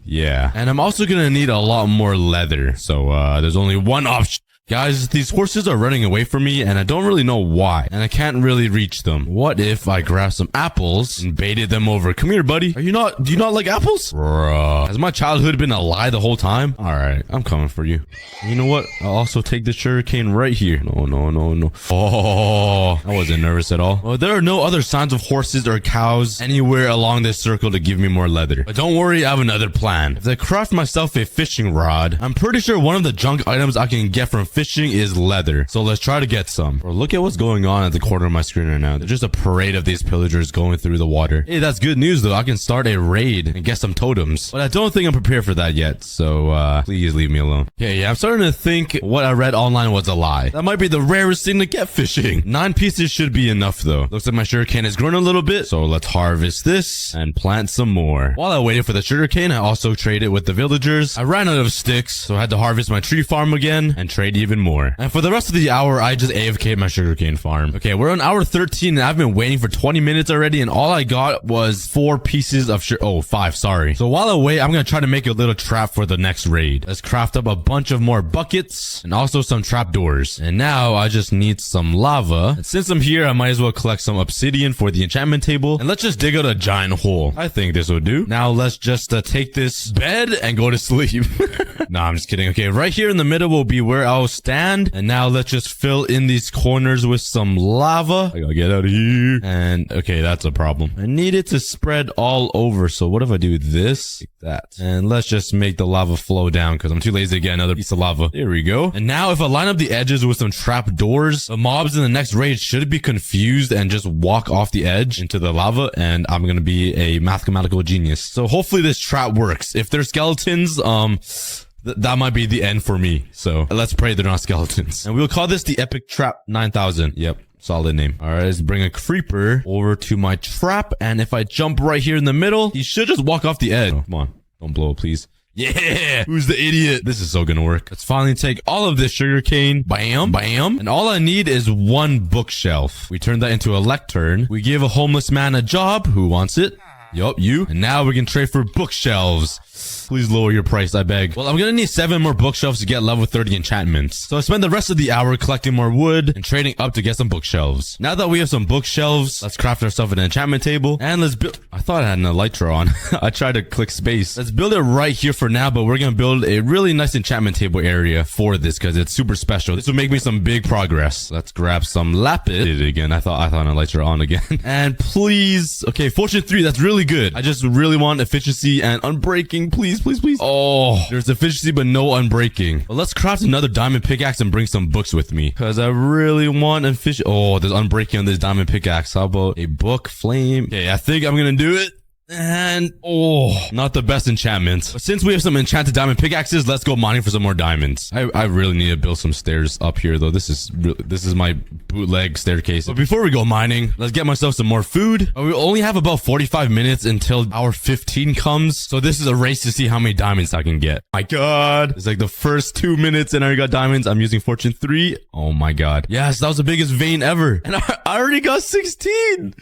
Yeah. And I'm also gonna need a lot more leather. So, there's only one option. Guys, these horses are running away from me and I don't really know why. And I can't really reach them. What if I grab some apples and baited them over? Come here, buddy. Do you not like apples? Bruh. Has my childhood been a lie the whole time? Alright, I'm coming for you. You know what? I'll also take the sugarcane right here. No, no, no, no. Oh, I wasn't nervous at all. Well, there are no other signs of horses or cows anywhere along this circle to give me more leather. But don't worry, I have another plan. If I craft myself a fishing rod, I'm pretty sure one of the junk items I can get from fishing is leather. So let's try to get some. Or look at what's going on at the corner of my screen right now. There's just a parade of these pillagers going through the water. Hey, that's good news though. I can start a raid and get some totems. But I don't think I'm prepared for that yet. So, please leave me alone. Okay, yeah, I'm starting to think what I read online was a lie. That might be the rarest thing to get fishing. 9 pieces should be enough though. Looks like my sugarcane has grown a little bit. So let's harvest this and plant some more. While I waited for the sugarcane, I also traded with the villagers. I ran out of sticks, so I had to harvest my tree farm again and trade even more. And for the rest of the hour, I just AFK'd my sugarcane farm. Okay, we're on hour 13 and I've been waiting for 20 minutes already and all I got was 4 pieces of 5, sorry. So while I wait, I'm gonna try to make a little trap for the next raid. Let's craft up a bunch of more buckets and also some trapdoors. And now I just need some lava. And since I'm here, I might as well collect some obsidian for the enchantment table. And let's just dig out a giant hole. I think this will do. Now let's just take this bed and go to sleep. Nah, I'm just kidding. Okay, right here in the middle will be where I'll stand. And now let's just fill in these corners with some lava. I gotta get out of here. And okay, that's a problem. I need it to spread all over. So what if I do this? Like that. And let's just make the lava flow down because I'm too lazy to get another piece of lava. There we go. And now if I line up the edges with some trap doors, the mobs in the next raid should be confused and just walk off the edge into the lava. And I'm gonna be a mathematical genius. So hopefully this trap works. If they're skeletons, that might be the end for me. So let's pray they're not skeletons. And we'll call this the Epic Trap 9000. Yep. Solid name. All right, let's bring a creeper over to my trap. And if I jump right here in the middle, he should just walk off the edge. Oh, come on. Don't blow it, please. Yeah! Who's the idiot? This is so gonna work. Let's finally take all of this sugarcane. Bam. Bam. And all I need is one bookshelf. We turn that into a lectern. We give a homeless man a job. Who wants it? Yup, you. And now we can trade for bookshelves. Please lower your price, I beg. Well, I'm gonna need 7 more bookshelves to get level 30 enchantments. So I spend the rest of the hour collecting more wood and trading up to get some bookshelves. Now that we have some bookshelves, let's craft ourselves an enchantment table. And let's build... I thought I had an elytra on. I tried to click space. Let's build it right here for now, but we're gonna build a really nice enchantment table area for this because it's super special. This will make me some big progress. Let's grab some lapis. Did it again. I thought an elytra on again. And please... Okay, fortune 3, that's really good. I just really want efficiency and unbreaking. Please, please, please. Oh, there's efficiency, but no unbreaking. Well, let's craft another diamond pickaxe and bring some books with me because I really want efficiency. Oh, there's unbreaking on this diamond pickaxe. How about a book flame? Okay, I think I'm gonna do it. And oh, not the best enchantment. But since we have some enchanted diamond pickaxes, let's go mining for some more diamonds. I really need to build some stairs up here though. This is my bootleg staircase. But before we go mining, let's get myself some more food. We only have about 45 minutes until hour 15 comes. So this is a race to see how many diamonds I can get. My God. It's like the first 2 minutes and I already got diamonds. I'm using fortune 3. Oh my God. Yes, that was the biggest vein ever. And I already got 16.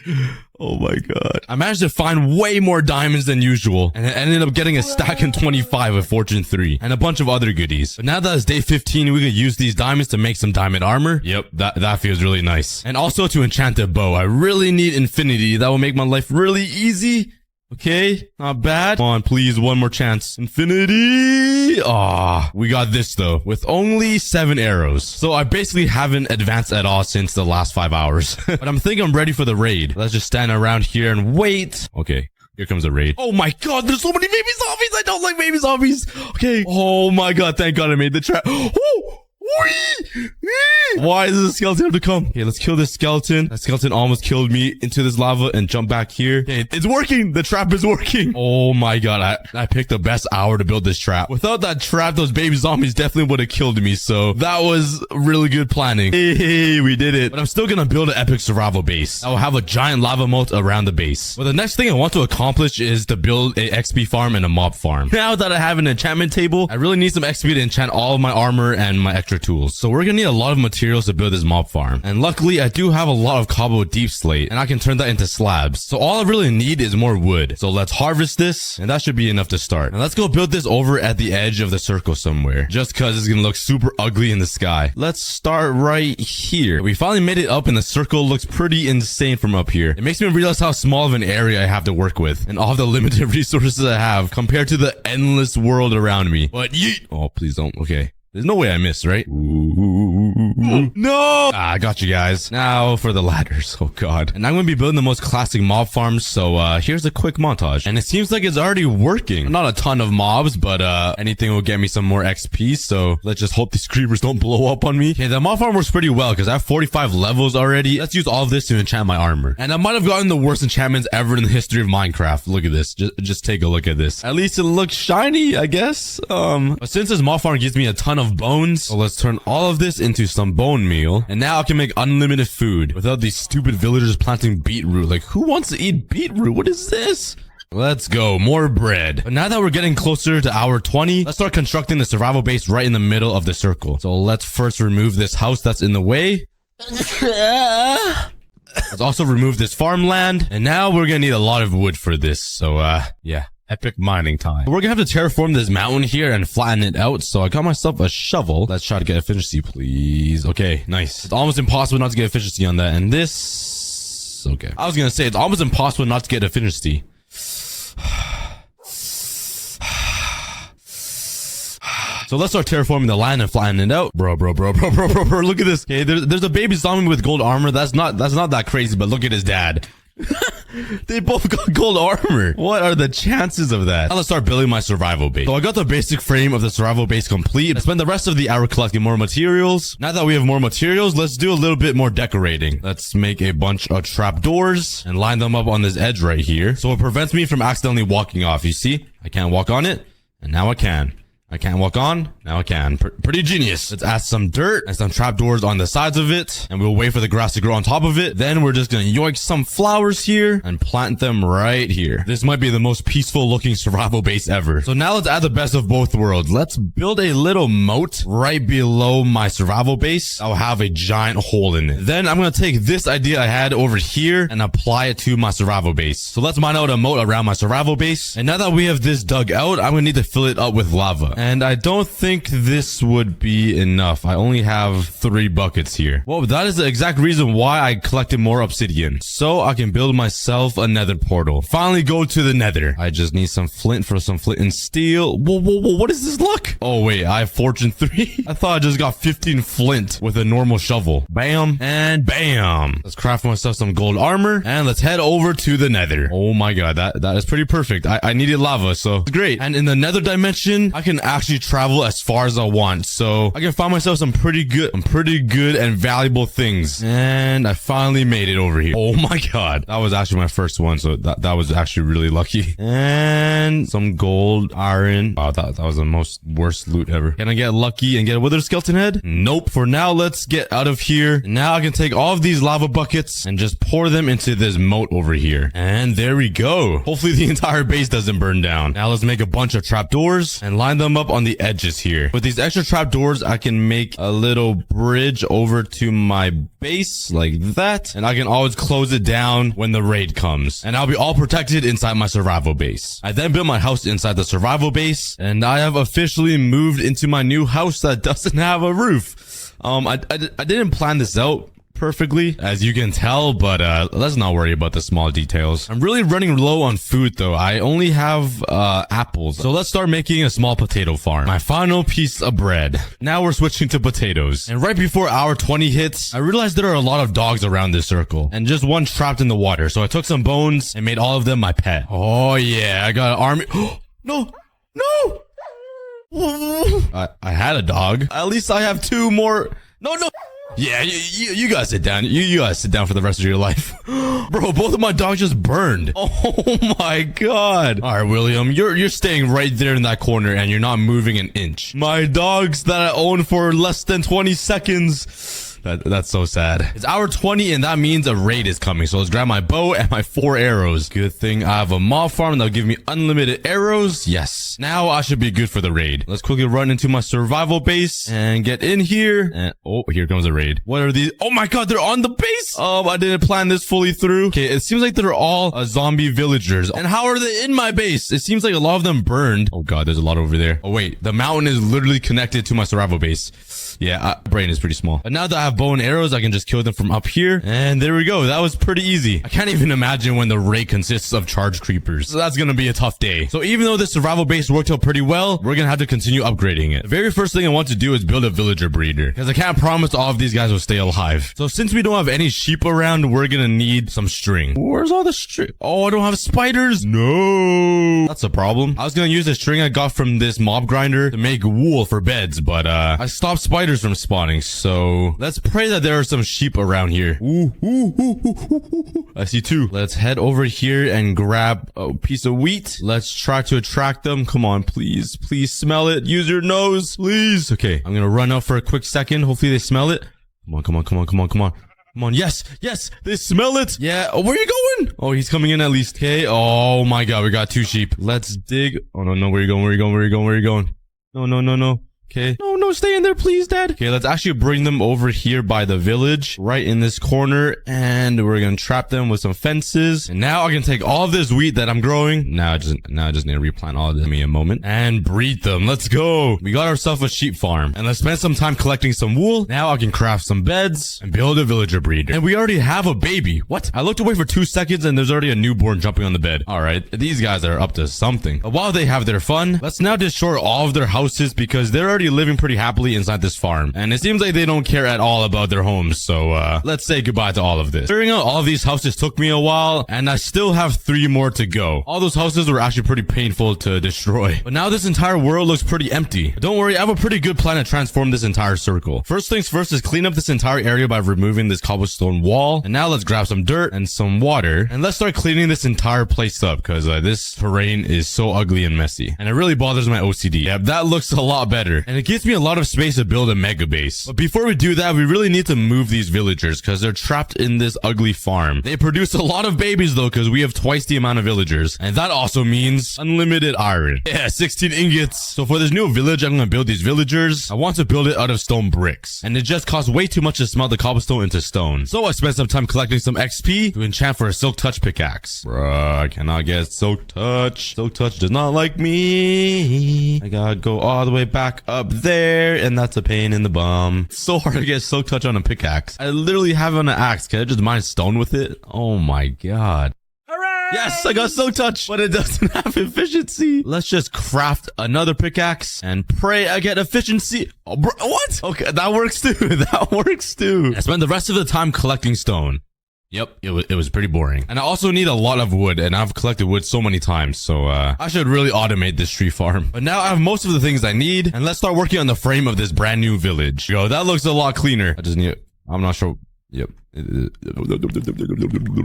Oh my God. I managed to find way more diamonds than usual. And I ended up getting a stack in 25 with fortune 3 and a bunch of other goodies. But now that it's day 15, we could use these diamonds to make some diamond armor. Yep, that feels really nice. And also to enchant a bow. I really need infinity. That will make my life really easy. Okay, not bad. Come on, please, one more chance. Infinity! Ah, we got this though, with only 7 arrows. So I basically haven't advanced at all since the last 5 hours. But I'm thinking I'm ready for the raid. Let's just stand around here and wait. Okay. Here comes the raid. Oh my God, there's so many baby zombies. I don't like baby zombies. Okay. Oh my God, thank God I made the trap. Woo! Why does the skeleton have to come? Okay, let's kill this skeleton. That skeleton almost killed me into this lava and jump back here. Okay, it's working. The trap is working. Oh my God. I picked the best hour to build this trap. Without that trap, those baby zombies definitely would have killed me. So that was really good planning. Hey, we did it. But I'm still gonna build an epic survival base. I will have a giant lava moat around the base. But the next thing I want to accomplish is to build a XP farm and a mob farm. Now that I have an enchantment table, I really need some XP to enchant all of my armor and my extra tools. So we're gonna need a lot of materials to build this mob farm. And luckily, I do have a lot of cobble deep slate, and I can turn that into slabs. So all I really need is more wood. So let's harvest this, and that should be enough to start. And let's go build this over at the edge of the circle somewhere, just cause it's gonna look super ugly in the sky. Let's start right here. We finally made it up, and the circle looks pretty insane from up here. It makes me realize how small of an area I have to work with, and all the limited resources I have compared to the endless world around me. But yeet! Oh, please don't. Okay. There's no way I missed, right? No! I got you guys. Now for the ladders. Oh God. And I'm going to be building the most classic mob farms. So here's a quick montage. And it seems like it's already working. Not a ton of mobs, but anything will get me some more XP. So let's just hope these creepers don't blow up on me. Okay, the mob farm works pretty well because I have 45 levels already. Let's use all of this to enchant my armor. And I might have gotten the worst enchantments ever in the history of Minecraft. Look at this. Just take a look at this. At least it looks shiny, I guess. But since this mob farm gives me a ton of bones, so let's turn all of this into some bone meal, and now I can make unlimited food without these stupid villagers planting beetroot. Like, who wants to eat beetroot? What is this? Let's go, more bread. But now that we're getting closer to hour 20, let's start constructing the survival base right in the middle of the circle. So let's first remove this house that's in the way. Let's also remove this farmland, and now we're gonna need a lot of wood for this. So yeah, epic mining time. We're gonna have to terraform this mountain here and flatten it out. So I got myself a shovel. Let's try to get efficiency, please. Okay, nice. It's almost impossible not to get efficiency on that. And this, okay. I was gonna say it's almost impossible not to get efficiency. So So let's start terraforming the land and flattening it out. Bro. Look at this. Okay, there's a baby zombie with gold armor. That's not that crazy, but look at his dad. They both got gold armor. What are the chances of that? Now let's start building my survival base. So I got the basic frame of the survival base complete. I spent the rest of the hour collecting more materials. Now that we have more materials, let's do a little bit more decorating. Let's make a bunch of trapdoors and line them up on this edge right here. So it prevents me from accidentally walking off. You see? I can't walk on it, and now I can. I can't walk on. Now I can. Pretty genius. Let's add some dirt and some trapdoors on the sides of it. And we'll wait for the grass to grow on top of it. Then we're just going to yoink some flowers here and plant them right here. This might be the most peaceful looking survival base ever. So now let's add the best of both worlds. Let's build a little moat right below my survival base. I'll have a giant hole in it. Then I'm going to take this idea I had over here and apply it to my survival base. So let's mine out a moat around my survival base. And now that we have this dug out, I'm going to need to fill it up with lava. And I don't think this would be enough. I only have 3 buckets here. Well, that is the exact reason why I collected more obsidian. So I can build myself a nether portal. Finally go to the nether. I just need some flint for some flint and steel. Whoa. What is this luck? Oh, wait. I have fortune 3. I thought I just got 15 flint with a normal shovel. Bam and bam. Let's craft myself some gold armor and let's head over to the nether. Oh my god. That is pretty perfect. I needed lava, so it's great. And in the nether dimension, I can actually travel as far as I want, so I can find myself some pretty good and valuable things. And I finally made it over here. Oh my god, that was actually my first one, so that was actually really lucky. And some gold, iron. Wow, that was the worst loot ever. Can I get lucky and get a withered skeleton head? Nope. For now, let's get out of here. Now I can take all of these lava buckets and just pour them into this moat over here. And there we go. Hopefully the entire base doesn't burn down. Now let's make a bunch of trapdoors and line them up on the edges here. With these extra trapdoors, I can make a little bridge over to my base like that, and I can always close it down when the raid comes, and I'll be all protected inside my survival base. I then built my house inside the survival base, and I have officially moved into my new house that doesn't have a roof. I didn't plan this out perfectly, as you can tell, but let's not worry about the small details. I'm really running low on food though. I only have apples, so let's start making a small potato farm. My final piece of bread. Now we're switching to potatoes, and right before hour 20 hits, I realized there are a lot of dogs around this circle and just one trapped in the water, so I took some bones and made all of them my pet. Oh yeah, I got an army. No I had a dog. At least I have 2 more. No. Yeah, you guys sit down. You guys sit down for the rest of your life. Bro, both of my dogs just burned. Oh my god. All right, William, you're staying right there in that corner and you're not moving an inch. My dogs that I own for less than 20 seconds. That's so sad. It's hour 20 and that means a raid is coming. So let's grab my bow and my 4 arrows. Good thing I have a mob farm that'll give me unlimited arrows. Yes. Now I should be good for the raid. Let's quickly run into my survival base and get in here. And oh, here comes a raid. What are these? Oh my god, they're on the base. I didn't plan this fully through. Okay, it seems like they're all zombie villagers. And how are they in my base? It seems like a lot of them burned. Oh god, there's a lot over there. Oh wait, the mountain is literally connected to my survival base. Yeah, brain is pretty small. But now that I have bow and arrows, I can just kill them from up here. And there we go. That was pretty easy. I can't even imagine when the raid consists of charged creepers. So that's gonna be a tough day. So even though the survival base worked out pretty well, we're gonna have to continue upgrading it. The very first thing I want to do is build a villager breeder, because I can't promise all of these guys will stay alive. So since we don't have any sheep around, we're gonna need some string. Where's all the string? Oh, I don't have spiders. No. That's a problem. I was gonna use the string I got from this mob grinder to make wool for beds, but I stopped spiders from spawning, so let's pray that there are some sheep around here. I see 2. Let's head over here and grab a piece of wheat. Let's try to attract them. Come on, please smell it. Use your nose, please. Okay, I'm gonna run out for a quick second. Hopefully they smell it. Come on. Yes, they smell it. Yeah. Oh, where are you going? Oh, he's coming in at least. Okay. Oh my god, we got 2 sheep. Let's dig. Oh no, where are you going? No. Okay. No, stay in there, please, Dad. Okay, let's actually bring them over here by the village, right in this corner, and we're gonna trap them with some fences. And now I can take all of this wheat that I'm growing. Now I just need to replant all of them. Give me a moment and breed them. Let's go. We got ourselves a sheep farm, and let's spend some time collecting some wool. Now I can craft some beds and build a villager breeder. And we already have a baby. What? I looked away for 2 seconds, and there's already a newborn jumping on the bed. All right, these guys are up to something. But while they have their fun, let's now destroy all of their houses because there are already living pretty happily inside this farm. And it seems like they don't care at all about their homes. So, let's say goodbye to all of this. Clearing out all of these houses took me a while, and I still have 3 more to go. All those houses were actually pretty painful to destroy. But now this entire world looks pretty empty. But don't worry, I have a pretty good plan to transform this entire circle. First things first is clean up this entire area by removing this cobblestone wall. And now let's grab some dirt and some water, and let's start cleaning this entire place up, because this terrain is so ugly and messy, and it really bothers my OCD. Yep, that looks a lot better, and it gives me a lot of space to build a mega base. But before we do that, we really need to move these villagers, because they're trapped in this ugly farm. They produce a lot of babies though, because we have twice the amount of villagers, and that also means unlimited iron. Yeah, 16 ingots. So for this new village, I'm gonna build these villagers. I want to build it out of stone bricks, and it just costs way too much to smelt the cobblestone into stone. So I spent some time collecting some XP to enchant for a silk touch pickaxe. Bruh, I cannot get silk touch. Silk touch does not like me. I gotta go all the way back up there, and that's a pain in the bum. It's so hard to get silk touch on a pickaxe. I literally have an axe. Can I just mine stone with it? Oh my god. Yes, I got silk touch, but it doesn't have efficiency. Let's just craft another pickaxe and pray I get efficiency. Oh, bro, what? Okay, that works too. That works too. I spent the rest of the time collecting stone. Yep, it was pretty boring. And I also need a lot of wood, and I've collected wood so many times, so I should really automate this tree farm. But now I have most of the things I need, and let's start working on the frame of this brand new village. Yo, that looks a lot cleaner. I just need it. I'm not sure. Yep.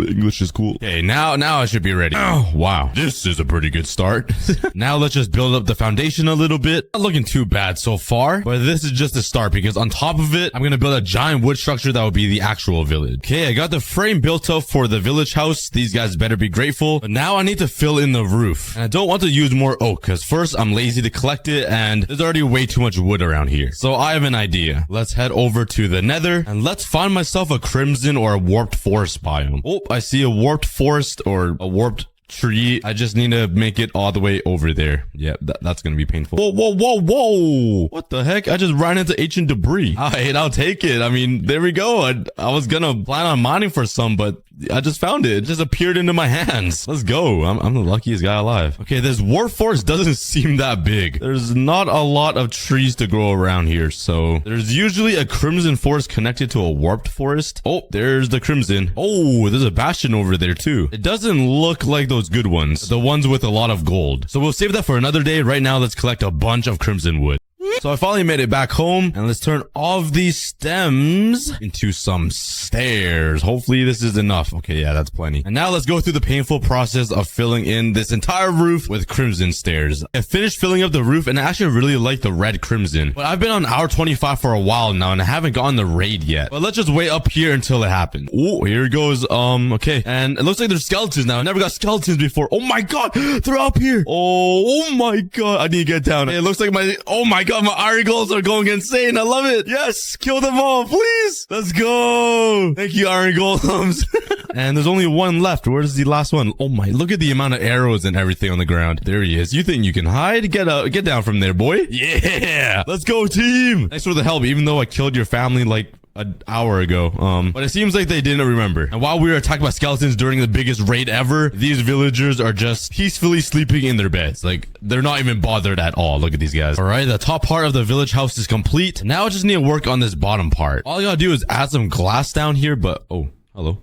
English is cool. Okay, now I should be ready. Oh, wow. This is a pretty good start. Now let's just build up the foundation a little bit. Not looking too bad so far, but this is just a start, because on top of it, I'm going to build a giant wood structure that will be the actual village. Okay, I got the frame built up for the village house. These guys better be grateful. But now I need to fill in the roof. And I don't want to use more oak, because first, I'm lazy to collect it, and there's already way too much wood around here. So I have an idea. Let's head over to the nether, and let's find myself a crimson or a warped forest biome. Oh, I see a warped forest or a warped tree. I just need to make it all the way over there. Yeah, that's gonna be painful. Whoa, whoa, whoa, whoa! What the heck? I just ran into ancient debris. Alright, I'll take it. I mean, there we go. I was gonna plan on mining for some, but I just found it. It just appeared into my hands. Let's go. I'm the luckiest guy alive. Okay, this warped forest doesn't seem that big. There's not a lot of trees to grow around here, so there's usually a crimson forest connected to a warped forest. Oh, there's the crimson. Oh, there's a bastion over there too. It doesn't look like those good ones, the ones with a lot of gold. So we'll save that for another day. Right now, let's collect a bunch of crimson wood. So I finally made it back home, and let's turn all of these stems into some stairs. Hopefully this is enough. Okay, yeah, that's plenty. And now let's go through the painful process of filling in this entire roof with crimson stairs. I finished filling up the roof, and I actually really like the red crimson. But I've been on hour 25 for a while now, and I haven't gotten the raid yet. But let's just wait up here until it happens. Oh, here it goes. Okay. And it looks like there's skeletons now. I never got skeletons before. Oh my god, they're up here. Oh my god, I need to get down. It looks like oh my god, my iron golems are going insane. I love it. Yes, kill them all, please. Let's go. Thank you, iron golems. And there's only one left. Where's the last one? Oh my, look at the amount of arrows and everything on the ground. There he is. You think you can hide? Get down from there, boy. Yeah. Let's go, team. Thanks for the help, even though I killed your family like an hour ago. But it seems like they didn't remember. And while we were attacked by skeletons during the biggest raid ever, these villagers are just peacefully sleeping in their beds. Like, they're not even bothered at all. Look at these guys. All right, the top part of the village house is complete. Now I just need to work on this bottom part. All I gotta do is add some glass down here, but oh, hello.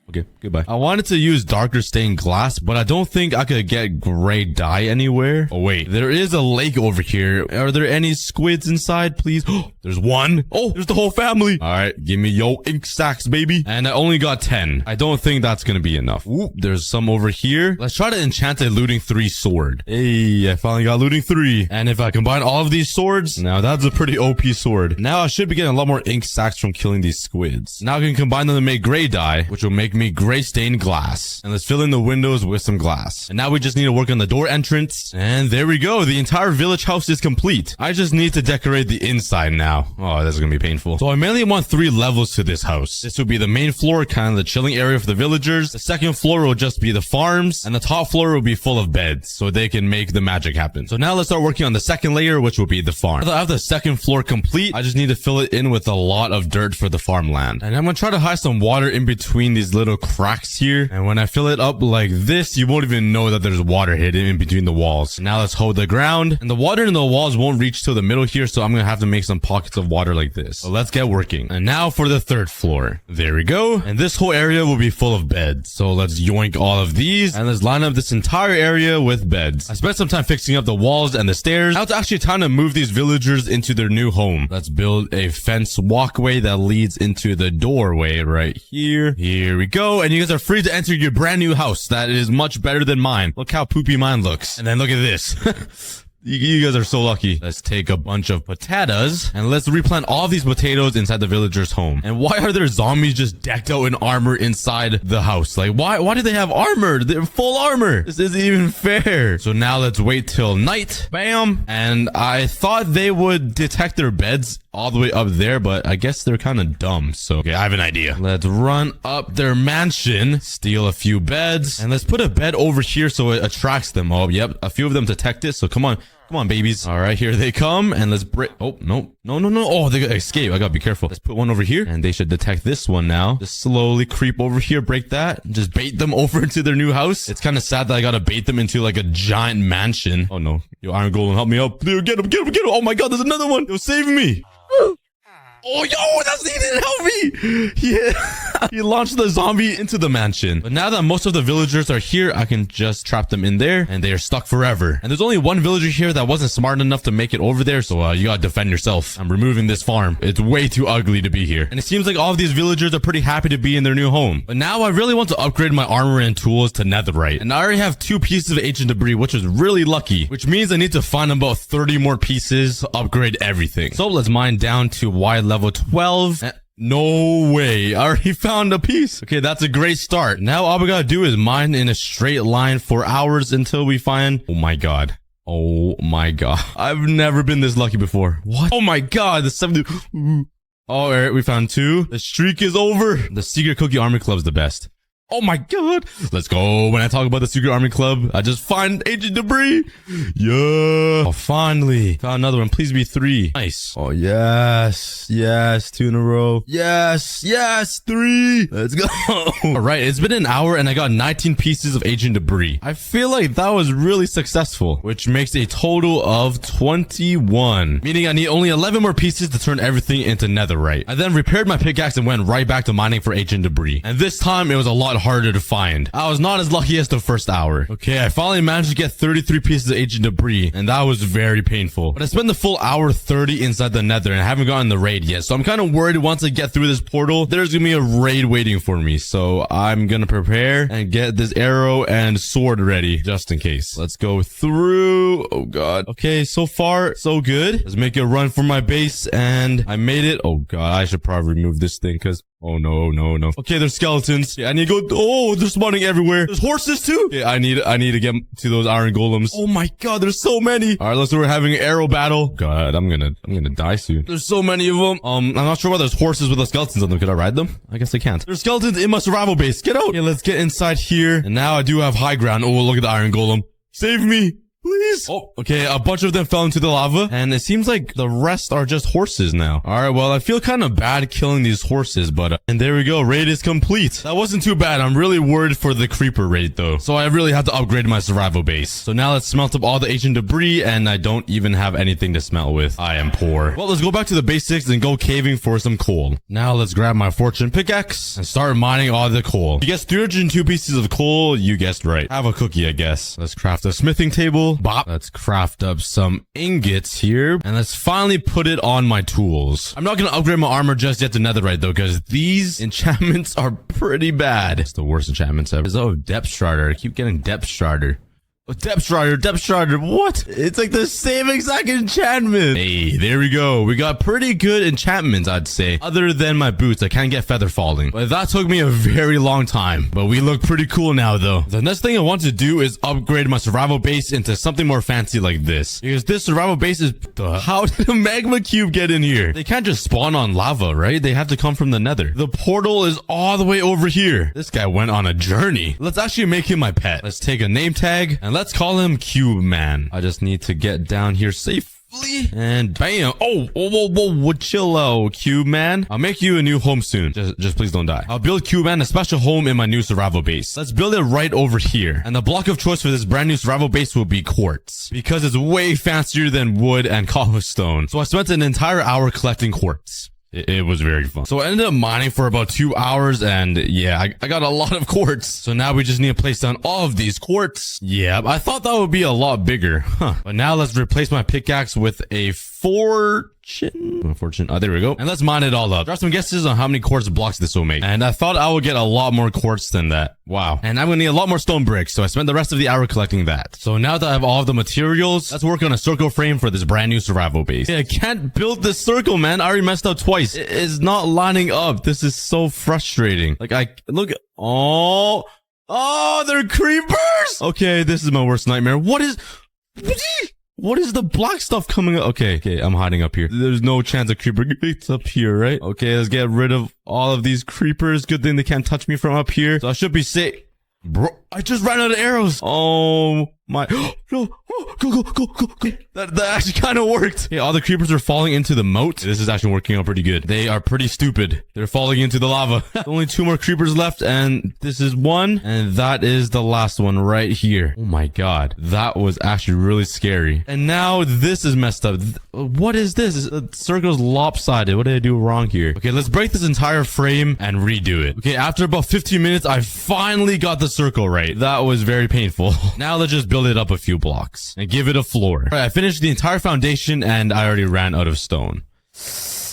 Okay, goodbye. I wanted to use darker stained glass, but I don't think I could get gray dye anywhere. Oh, wait. There is a lake over here. Are there any squids inside, please? There's one. Oh, there's the whole family. All right, give me yo ink sacks, baby. And I only got 10. I don't think that's gonna be enough. Ooh, there's some over here. Let's try to enchant a looting 3 sword. Hey, I finally got looting 3. And if I combine all of these swords, now that's a pretty OP sword. Now I should be getting a lot more ink sacks from killing these squids. Now I can combine them to make gray dye, which will make me gray stained glass. And let's fill in the windows with some glass. And now we just need to work on the door entrance. And there we go. The entire village house is complete. I just need to decorate the inside now. Oh, that's gonna be painful. So I mainly want 3 levels to this house. This will be the main floor, kind of the chilling area for the villagers. The second floor will just be the farms. And the top floor will be full of beds, so they can make the magic happen. So now let's start working on the second layer, which will be the farm. Now that I have the second floor complete, I just need to fill it in with a lot of dirt for the farmland. And I'm gonna try to hide some water in between these little little cracks here. And when I fill it up like this, you won't even know that there's water hidden in between the walls. Now let's hold the ground. And the water in the walls won't reach to the middle here, so I'm gonna have to make some pockets of water like this. So let's get working. And now for the third floor. There we go. And this whole area will be full of beds. So let's yoink all of these and let's line up this entire area with beds. I spent some time fixing up the walls and the stairs. Now it's actually time to move these villagers into their new home. Let's build a fence walkway that leads into the doorway right here. Here we go. And you guys are free to enter your brand new house. That is much better than mine. Look how poopy mine looks. And then look at this. You guys are so lucky. Let's take a bunch of potatoes and let's replant all these potatoes inside the villager's home. And why are there zombies just decked out in armor inside the house? Like, why do they have armor? They're full armor. This isn't even fair. So now let's wait till night. Bam. And I thought they would detect their beds all the way up there, but I guess they're kind of dumb. So, okay, I have an idea. Let's run up their mansion, steal a few beds, and let's put a bed over here so it attracts them. Oh, yep. A few of them detect it. So come on. Come on, babies. All right, here they come. And let's break. Oh, no. No. Oh, they gotta escape. I gotta be careful. Let's put one over here. And they should detect this one now. Just slowly creep over here. Break that. Just bait them over into their new house. It's kind of sad that I gotta bait them into like a giant mansion. Oh, no. Yo, Iron Golem, help me out. Dude, get him. Oh, my God. There's another one. Yo, save me. Oh, he didn't help me. He launched the zombie into the mansion. But now that most of the villagers are here, I can just trap them in there and they are stuck forever. And there's only one villager here that wasn't smart enough to make it over there. So you gotta defend yourself. I'm removing this farm. It's way too ugly to be here. And it seems like all of these villagers are pretty happy to be in their new home. But now I really want to upgrade my armor and tools to netherite. And I already have 2 pieces of ancient debris, which is really lucky. Which means I need to find about 30 more pieces to upgrade everything. So let's mine down to Y level 12. No way. I already found a piece. Okay, that's a great start. Now all we gotta do is mine in a straight line for hours until we find... Oh my God. Oh my God. I've never been this lucky before. What? Oh my God. The 70... Oh, all right, we found 2. The streak is over. The Secret Cookie Army Club's the best. Oh my God. Let's go. When I talk about the Secret Army Club, I just find ancient debris. Yeah. Oh, finally. Found another one. Please be 3. Nice. Oh, yes. Yes. 2 in a row. Yes. Yes. 3. Let's go. All right. It's been an hour and I got 19 pieces of ancient debris. I feel like that was really successful, which makes a total of 21. Meaning I need only 11 more pieces to turn everything into netherite. I then repaired my pickaxe and went right back to mining for ancient debris. And this time it was a lot harder to find. I was not as lucky as the first hour. Okay, I finally managed to get 33 pieces of ancient debris, and that was very painful. But I spent the full hour 30 inside the nether, and I haven't gotten the raid yet, so I'm kind of worried once I get through this portal, there's gonna be a raid waiting for me. So I'm gonna prepare and get this arrow and sword ready, just in case. Let's go through. Oh God. Okay, so far, so good. Let's make a run for my base, and I made it. Oh God, I should probably remove this thing, because... Oh, no. Okay, there's skeletons. Yeah, I need to go. Oh, they're spawning everywhere. There's horses too. Yeah, I need to get to those iron golems. Oh my God, there's so many. All right, let's start having an arrow battle. God, I'm gonna die soon. There's so many of them. I'm not sure why there's horses with the skeletons on them. Could I ride them? I guess I can't. There's skeletons in my survival base. Get out. Okay, let's get inside here. And now I do have high ground. Oh, look at the iron golem. Save me. Please. Oh, okay. A bunch of them fell into the lava, and it seems like the rest are just horses now. All right. Well, I feel kind of bad killing these horses, but and there we go. Raid is complete. That wasn't too bad. I'm really worried for the creeper raid though, so I really have to upgrade my survival base. So now let's smelt up all the ancient debris, and I don't even have anything to smelt with. I am poor. Well, let's go back to the basics and go caving for some coal. Now let's grab my fortune pickaxe and start mining all the coal. You guessed 302 pieces of coal. You guessed right. Have a cookie, I guess. Let's craft a smithing table. Bop. Let's craft up some ingots here. And let's finally put it on my tools. I'm not going to upgrade my armor just yet to netherite though, because these enchantments are pretty bad. It's the worst enchantments ever. Oh, depth strider. I keep getting depth strider. Depth strider, what? It's like the same exact enchantment. Hey, there we go. We got pretty good enchantments, I'd say. Other than my boots, I can't get feather falling. But that took me a very long time. But we look pretty cool now, though. The next thing I want to do is upgrade my survival base into something more fancy like this. Because this survival base is... How did a magma cube get in here? They can't just spawn on lava, right? They have to come from the nether. The portal is all the way over here. This guy went on a journey. Let's actually make him my pet. Let's take a name tag and let's call him Cube Man. I just need to get down here safe. And bam. Oh, whoa, chill out, Cube Man. I'll make you a new home soon. Just please don't die. I'll build Cube Man a special home in my new survival base. Let's build it right over here. And the block of choice for this brand new survival base will be quartz, because it's way fancier than wood and cobblestone. So I spent an entire hour collecting quartz. It was very fun. So I ended up mining for about 2 hours, and yeah, I got a lot of quartz. So now we just need to place down all of these quartz. Yeah, I thought that would be a lot bigger. But now let's replace my pickaxe with a fortune. Oh, there we go. And let's mine it all up. Drop some guesses on how many quartz blocks this will make. And I thought I would get a lot more quartz than that. Wow. And I'm gonna need a lot more stone bricks, so I spent the rest of the hour collecting that. So now that I have all of the materials, let's work on a circle frame for this brand new survival base. Yeah, I can't build this circle, man. I already messed up twice. It's not lining up. This is so frustrating. Like, look at... Oh, they're creepers! Okay, this is my worst nightmare. What is the black stuff coming up? Okay, I'm hiding up here. There's no chance a creeper gets up here, right? Okay, let's get rid of all of these creepers. Good thing they can't touch me from up here. So I should be safe. Bro, I just ran out of arrows. Oh my... No. Go. That actually kind of worked. Okay, all the creepers are falling into the moat. This is actually working out pretty good. They are pretty stupid. They're falling into the lava. Only 2 more creepers left, and this is one, and that is the last one right here. Oh my god. That was actually really scary. And now this is messed up. What is this? The circle's lopsided. What did I do wrong here? Okay, let's break this entire frame and redo it. Okay, after about 15 minutes, I finally got the circle right. That was very painful. Now let's just build it up a few blocks and give it a floor. All right, I finished the entire foundation and I already ran out of stone.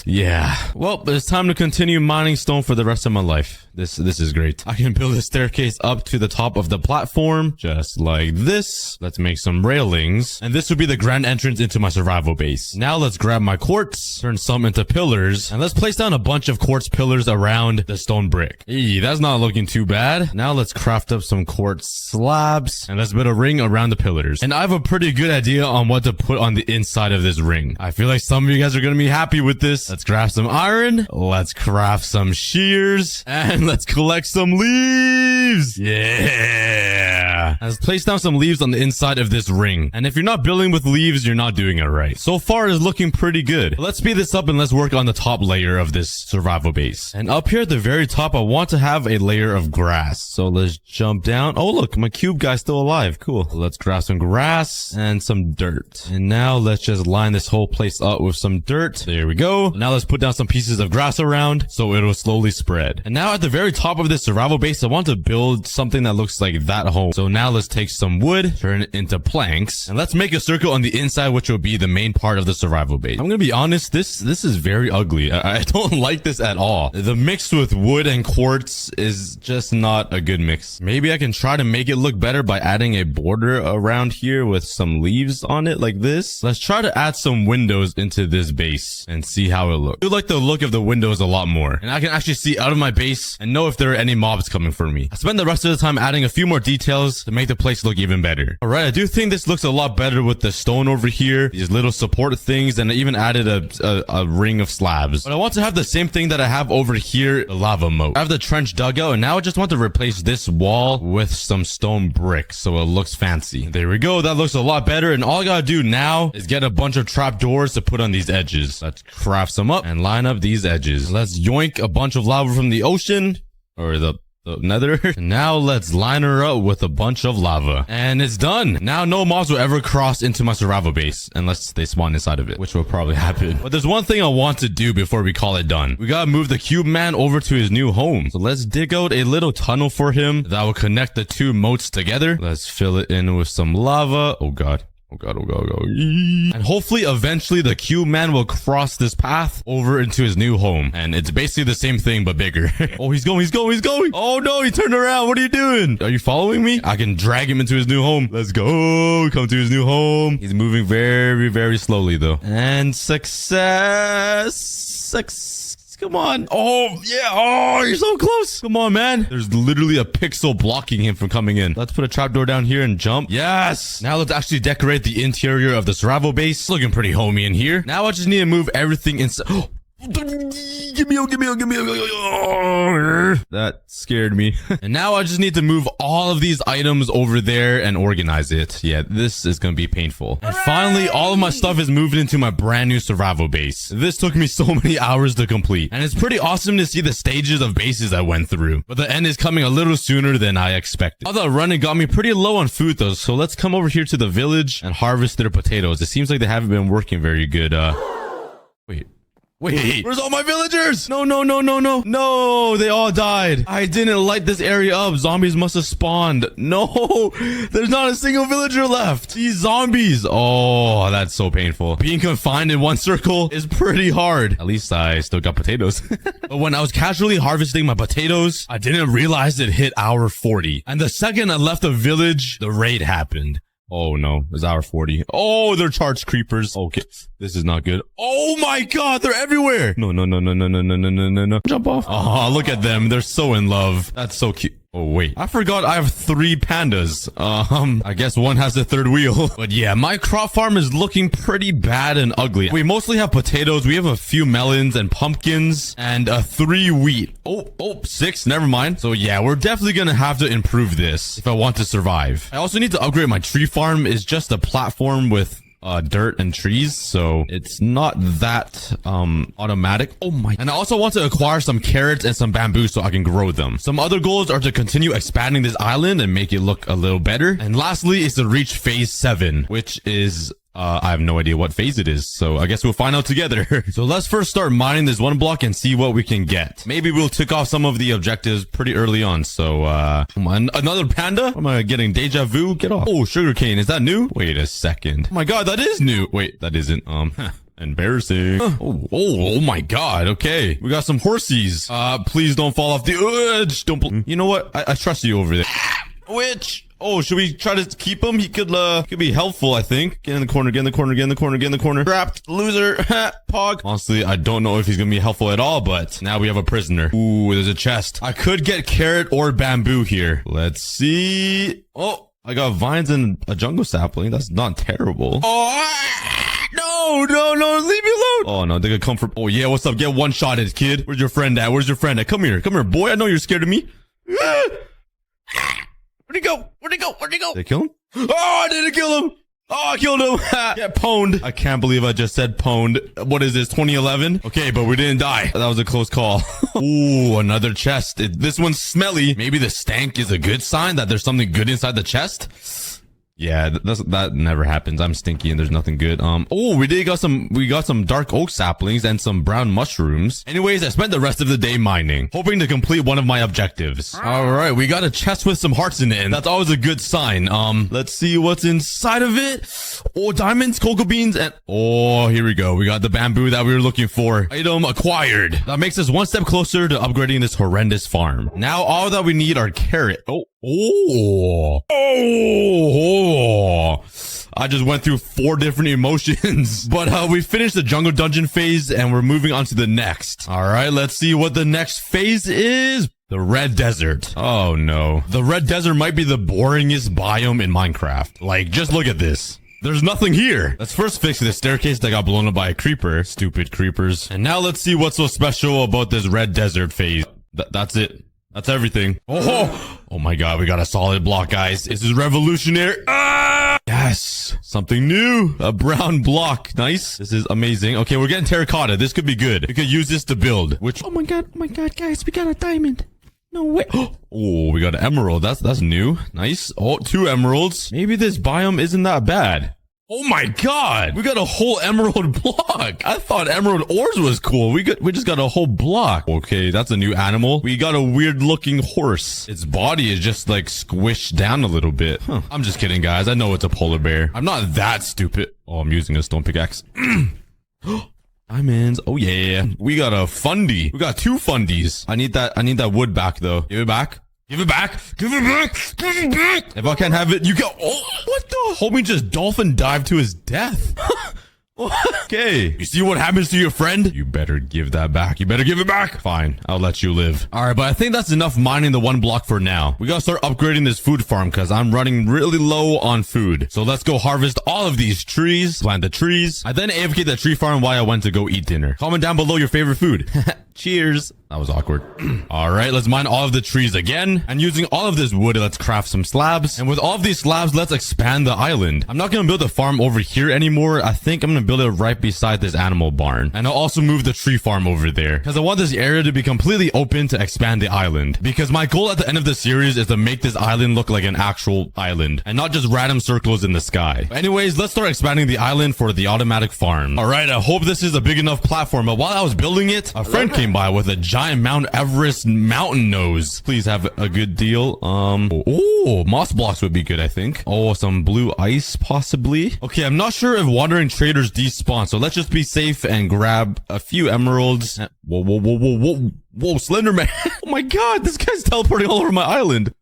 Yeah. Well, it's time to continue mining stone for the rest of my life. This is great. I can build a staircase up to the top of the platform, just like this. Let's make some railings. And this would be the grand entrance into my survival base. Now let's grab my quartz, turn some into pillars, and let's place down a bunch of quartz pillars around the stone brick. Eee, that's not looking too bad. Now let's craft up some quartz slabs, and let's build a ring around the pillars. And I have a pretty good idea on what to put on the inside of this ring. I feel like some of you guys are gonna be happy with this. Let's craft some iron, let's craft some shears, and let's collect some leaves. Yeah. Let's place down some leaves on the inside of this ring. And if you're not building with leaves, you're not doing it right. So far, it's looking pretty good. But let's speed this up and let's work on the top layer of this survival base. And up here at the very top, I want to have a layer of grass. So let's jump down. Oh, look, my cube guy's still alive. Cool. Let's grab some grass and some dirt. And now let's just line this whole place up with some dirt. There we go. Now let's put down some pieces of grass around so it'll slowly spread. And now at the very top of this survival base, I want to build something that looks like that home. So now let's take some wood, turn it into planks, and let's make a circle on the inside, which will be the main part of the survival base. I'm gonna be honest, this is very ugly. I don't like this at all. The mix with wood and quartz is just not a good mix. Maybe I can try to make it look better by adding a border around here with some leaves on it like this. Let's try to add some windows into this base and see how it looks. I like the look of the windows a lot more, and I can actually see out of my base and know if there are any mobs coming for me. I spent the rest of the time adding a few more details to make the place look even better. All right, I do think this looks a lot better with the stone over here, these little support things, and I even added a ring of slabs. But I want to have the same thing that I have over here, the lava moat. I have the trench dugout, and now I just want to replace this wall with some stone bricks so it looks fancy. There we go. That looks a lot better, and all I gotta do now is get a bunch of trapdoors to put on these edges. Let's craft some up and line up these edges. Let's yoink a bunch of lava from the ocean, or the nether. Now let's line her up with a bunch of lava. And it's done. Now no mobs will ever cross into my survival base unless they spawn inside of it, which will probably happen. But there's one thing I want to do before we call it done. We gotta move the cube man over to his new home. So let's dig out a little tunnel for him that will connect the two moats together. Let's fill it in with some lava. Oh god. Oh god. And hopefully eventually the cube man will cross this path over into his new home. And it's basically the same thing but bigger. Oh, he's going. Oh no, he turned around. What are you doing? Are you following me? I can drag him into his new home. Let's go. Come to his new home. He's moving very, very slowly though. And success. Come on. Oh, yeah. Oh, you're so close. Come on, man. There's literally a pixel blocking him from coming in. Let's put a trapdoor down here and jump. Yes. Now let's actually decorate the interior of the survival base. Looking pretty homey in here. Now I just need to move everything inside. Oh. Give That scared me. And now I just need to move all of these items over there and organize it. Yeah, this is gonna be painful. And finally, all of my stuff is moved into my brand new survival base. This took me so many hours to complete. And it's pretty awesome to see the stages of bases I went through. But the end is coming a little sooner than I expected. Although running got me pretty low on food though, so let's come over here to the village and harvest their potatoes. It seems like they haven't been working very good. Wait, where's all my villagers? No, they all died. I didn't light this area up. Zombies must have spawned. No, there's not a single villager left. These zombies. Oh, that's so painful. Being confined in one circle is pretty hard. At least I still got potatoes. But when I was casually harvesting my potatoes, I didn't realize it hit hour 40. And the second I left the village, the raid happened. Oh no, it's hour 40. Oh, they're charged creepers. Okay, this is not good. Oh my god, they're everywhere. No. Jump off. Oh, look at them. They're so in love. That's so cute. Oh wait, I forgot I have 3 pandas. I guess one has a third wheel. But yeah, my crop farm is looking pretty bad and ugly. We mostly have potatoes. We have a few melons and pumpkins and 3 wheat. Oh, 6. Never mind. So yeah, we're definitely gonna have to improve this if I want to survive. I also need to upgrade my tree farm. It's just a platform with dirt and trees, so it's not that automatic. Oh my. And I also want to acquire some carrots and some bamboo so I can grow them. Some other goals are to continue expanding this island and make it look a little better. And lastly is to reach phase 7, which is I have no idea what phase it is, so I guess we'll find out together. So let's first start mining this one block and see what we can get. Maybe we'll tick off some of the objectives pretty early on. So, another panda? Am I getting deja vu? Get off. Oh, sugarcane. Is that new? Wait a second. Oh my god, that is new. Wait, that isn't. Embarrassing. Oh my god. Okay. We got some horsies. Please don't fall off the edge. You know what? I trust you over there. Which? Oh, should we try to keep him? He could be helpful, I think. Get in the corner, get in the corner, get in the corner, get in the corner. Trapped. Loser. Pog. Honestly, I don't know if he's gonna be helpful at all, but now we have a prisoner. Ooh, there's a chest. I could get carrot or bamboo here. Let's see. Oh, I got vines and a jungle sapling. That's not terrible. Oh, no, leave me alone. Oh no, they could come from. Oh yeah, what's up? Get one-shotted, kid. Where's your friend at? Come here, boy. I know you're scared of me. Where'd he go? Did I kill him? Oh, I didn't kill him. Oh, I killed him. Get pwned. I can't believe I just said pwned. What is this, 2011? Okay, but we didn't die. That was a close call. Ooh, another chest. This one's smelly. Maybe the stank is a good sign that there's something good inside the chest. Yeah, that never happens. I'm stinky and there's nothing good. Oh, we got some dark oak saplings and some brown mushrooms. Anyways, I spent the rest of the day mining, hoping to complete one of my objectives. All right, we got a chest with some hearts in it, and that's always a good sign. Let's see what's inside of it. Oh, diamonds, cocoa beans, and oh, here we go. We got the bamboo that we were looking for. Item acquired. That makes us one step closer to upgrading this horrendous farm. Now all that we need are carrot. Oh, I just went through 4 different emotions. But we finished the jungle dungeon phase and we're moving on to the next. All right, let's see what the next phase is. The red desert. Oh no. The red desert might be the boringest biome in Minecraft. Like, just look at this. There's nothing here. Let's first fix the staircase that got blown up by a creeper. Stupid creepers. And now let's see what's so special about this red desert phase. That's it. That's everything. Oh my god, we got a solid block, guys. This is revolutionary. Yes, something new. A brown block. Nice. This is amazing. Okay, we're getting terracotta. This could be good. We could use this to build. Which? Oh my god, guys, we got a diamond. No way. Oh, we got an emerald. That's new. Nice. Oh, 2 emeralds. Maybe this biome isn't that bad. Oh my god! We got a whole emerald block! I thought emerald ores was cool. We just got a whole block. Okay, that's a new animal. We got a weird looking horse. Its body is just like squished down a little bit. Huh. I'm just kidding, guys. I know it's a polar bear. I'm not that stupid. Oh, I'm using a stone pickaxe. Diamonds. Oh yeah. We got a fundy. We got 2 fundies. I need that wood back though. Give it back. Give it back! Give it back! Give it back! If I can't have it, you go. Oh, what the? Homie just dolphin dived to his death. Okay. You see what happens to your friend? You better give that back. You better give it back. Fine. I'll let you live. All right, but I think that's enough mining the 1 block for now. We gotta start upgrading this food farm because I'm running really low on food. So let's go harvest all of these trees, plant the trees. I then AFK'd the tree farm while I went to go eat dinner. Comment down below your favorite food. Cheers. That was awkward. All right, let's mine all of the trees again. And using all of this wood, let's craft some slabs. And with all of these slabs, let's expand the island. I'm not going to build a farm over here anymore. I think I'm going to build it right beside this animal barn. And I'll also move the tree farm over there, because I want this area to be completely open to expand the island. Because my goal at the end of the series is to make this island look like an actual island and not just random circles in the sky. But anyways, let's start expanding the island for the automatic farm. All right, I hope this is a big enough platform. But while I was building it, a friend came by with a giant Mount Everest mountain nose. Please have a good deal. Oh, moss blocks would be good, I think. Oh, some blue ice possibly. Okay, I'm not sure if wandering traders despawn, so let's just be safe and grab a few emeralds. Whoa, Slender Man. Oh my god, this guy's teleporting all over my island.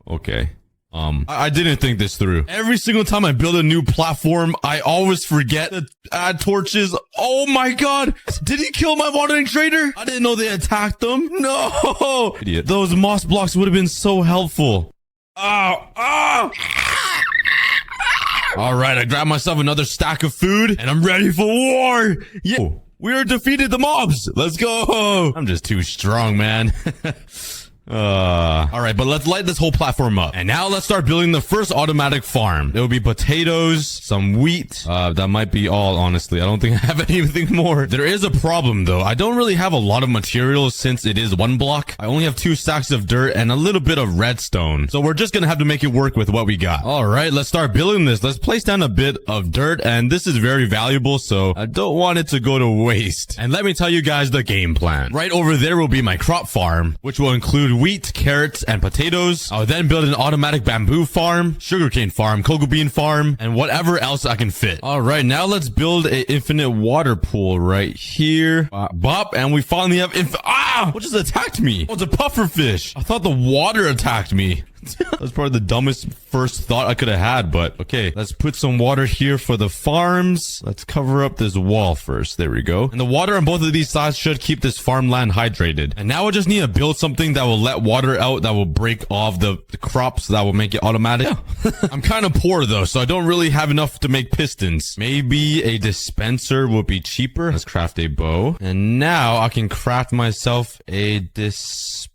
Okay. I didn't think this through. Every single time I build a new platform, I always forget to add torches. Oh my god! Did he kill my wandering trader? I didn't know they attacked them. No! Idiot. Those moss blocks would have been so helpful. All right, I grabbed myself another stack of food, and I'm ready for war! Yeah, we are defeated the mobs! Let's go! I'm just too strong, man. All right, but let's light this whole platform up. And now let's start building the first automatic farm. There will be potatoes, some wheat. That might be all, honestly. I don't think I have anything more. There is a problem, though. I don't really have a lot of materials since it is one block. I only have 2 stacks of dirt and a little bit of redstone. So we're just gonna have to make it work with what we got. All right, let's start building this. Let's place down a bit of dirt, and this is very valuable, so I don't want it to go to waste. And let me tell you guys the game plan. Right over there will be my crop farm, which will include wheat, carrots, and potatoes. I'll then build an automatic bamboo farm, sugarcane farm, cocoa bean farm, and whatever else I can fit. All right, now let's build an infinite water pool right here. Bop, and we finally have what just attacked me? Oh, it's a puffer fish. I thought the water attacked me. That's probably the dumbest first thought I could have had, but okay. Let's put some water here for the farms. Let's cover up this wall first. There we go. And the water on both of these sides should keep this farmland hydrated. And now I just need to build something that will let water out, that will break off the crops, that will make it automatic. Yeah. I'm kind of poor though, so I don't really have enough to make pistons. Maybe a dispenser would be cheaper. Let's craft a bow. And now I can craft myself a dispenser.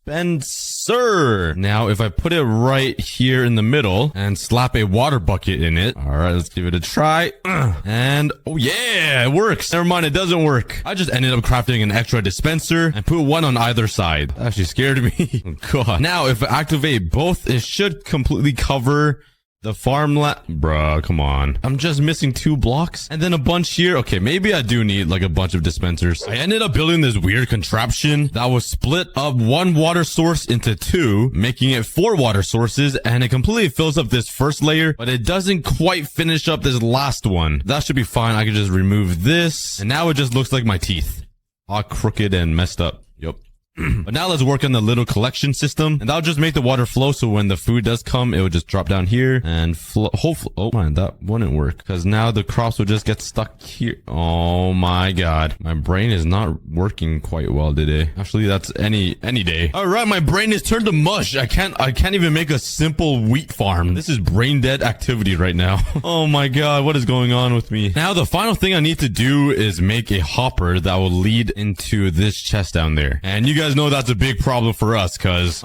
Now, if I put it right here in the middle and slap a water bucket in it. All right, let's give it a try. And oh yeah, it works. Never mind, it doesn't work. I just ended up crafting an extra dispenser and put one on either side. That actually scared me. Oh god. Now, if I activate both, it should completely cover the farmland. Bruh, come on. I'm just missing 2 blocks and then a bunch here. Okay, maybe I do need like a bunch of dispensers. I ended up building this weird contraption that will split up 1 water source into 2, making it 4 water sources, and it completely fills up this first layer, but it doesn't quite finish up this last one. That should be fine. I can just remove this, and now it just looks like my teeth. All crooked and messed up. Yep. But now let's work on the little collection system, and that'll just make the water flow, so when the food does come, it will just drop down here and flow. Hopefully, oh man, that wouldn't work, because now the crops will just get stuck here. Oh my god, my brain is not working quite well today. Actually, that's any day. All right, my brain is turned to mush. I can't even make a simple wheat farm. This is brain dead activity right now. Oh my god, what is going on with me? Now the final thing I need to do is make a hopper that will lead into this chest down there, and you guys know that's a big problem for us, because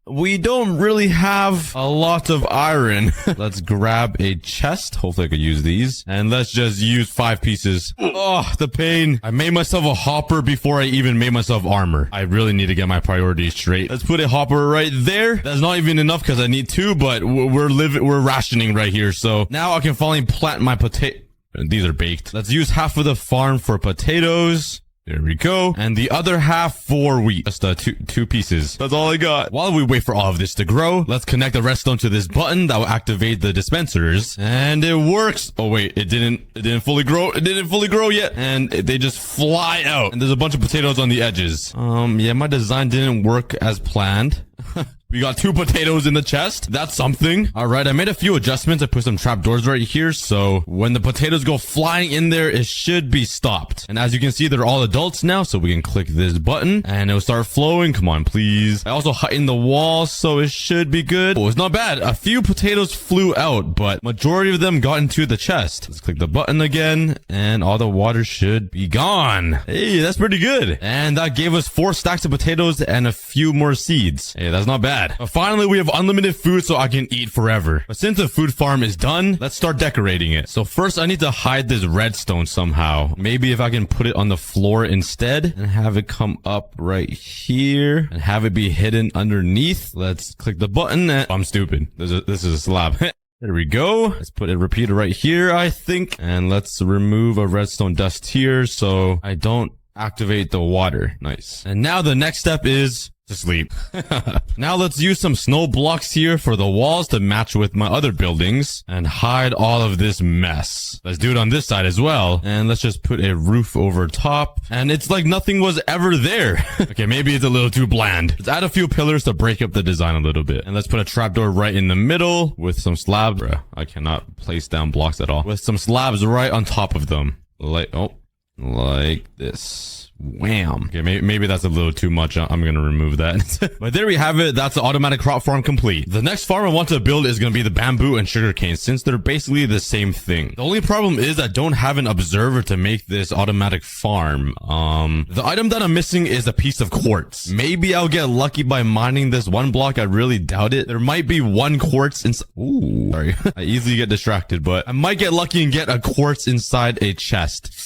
we don't really have a lot of iron. Let's grab a chest. Hopefully I could use these, and let's just use 5 pieces. Oh, the pain. I made myself a hopper before I even made myself armor. I really need to get my priorities straight. Let's put a hopper right there. That's not even enough because I need 2, but we're rationing right here. So now I can finally plant my potato. These are baked. Let's use half of the farm for potatoes. There we go. And the other half for wheat. Just two pieces. That's all I got. While we wait for all of this to grow, let's connect the redstone to this button that will activate the dispensers. And it works. Oh wait, it didn't fully grow. It didn't fully grow yet. And they just fly out. And there's a bunch of potatoes on the edges. Yeah, my design didn't work as planned. We got 2 potatoes in the chest. That's something. All right, I made a few adjustments. I put some trapdoors right here, so when the potatoes go flying in there, it should be stopped. And as you can see, they're all adults now, so we can click this button, and it'll start flowing. Come on, please. I also heightened the wall, so it should be good. Oh, it's not bad. A few potatoes flew out, but majority of them got into the chest. Let's click the button again, and all the water should be gone. Hey, that's pretty good. And that gave us 4 stacks of potatoes and a few more seeds. Hey, that's not bad. But finally, we have unlimited food, so I can eat forever. But since the food farm is done, let's start decorating it. So first, I need to hide this redstone somehow. Maybe if I can put it on the floor instead and have it come up right here and have it be hidden underneath. Let's click the button. And I'm stupid. This is a slab. There we go. Let's put a repeater right here, I think. And let's remove a redstone dust here so I don't activate the water. Nice. And now the next step is to sleep. Now let's use some snow blocks here for the walls to match with my other buildings and hide all of this mess. Let's do it on this side as well. And let's just put a roof over top. And it's like nothing was ever there. Okay, maybe it's a little too bland. Let's add a few pillars to break up the design a little bit. And let's put a trapdoor right in the middle with some slabs. Bruh, I cannot place down blocks at all. With some slabs right on top of them. Like this. Wham. Okay, maybe that's a little too much. I'm gonna remove that. But there we have it. That's the automatic crop farm complete. The next farm I want to build is gonna be the bamboo and sugarcane, since they're basically the same thing. The only problem is I don't have an observer to make this automatic farm. The item that I'm missing is a piece of quartz. Maybe I'll get lucky by mining this 1 block. I really doubt it. There might be 1 quartz inside. Ooh, sorry. I easily get distracted, but I might get lucky and get a quartz inside a chest.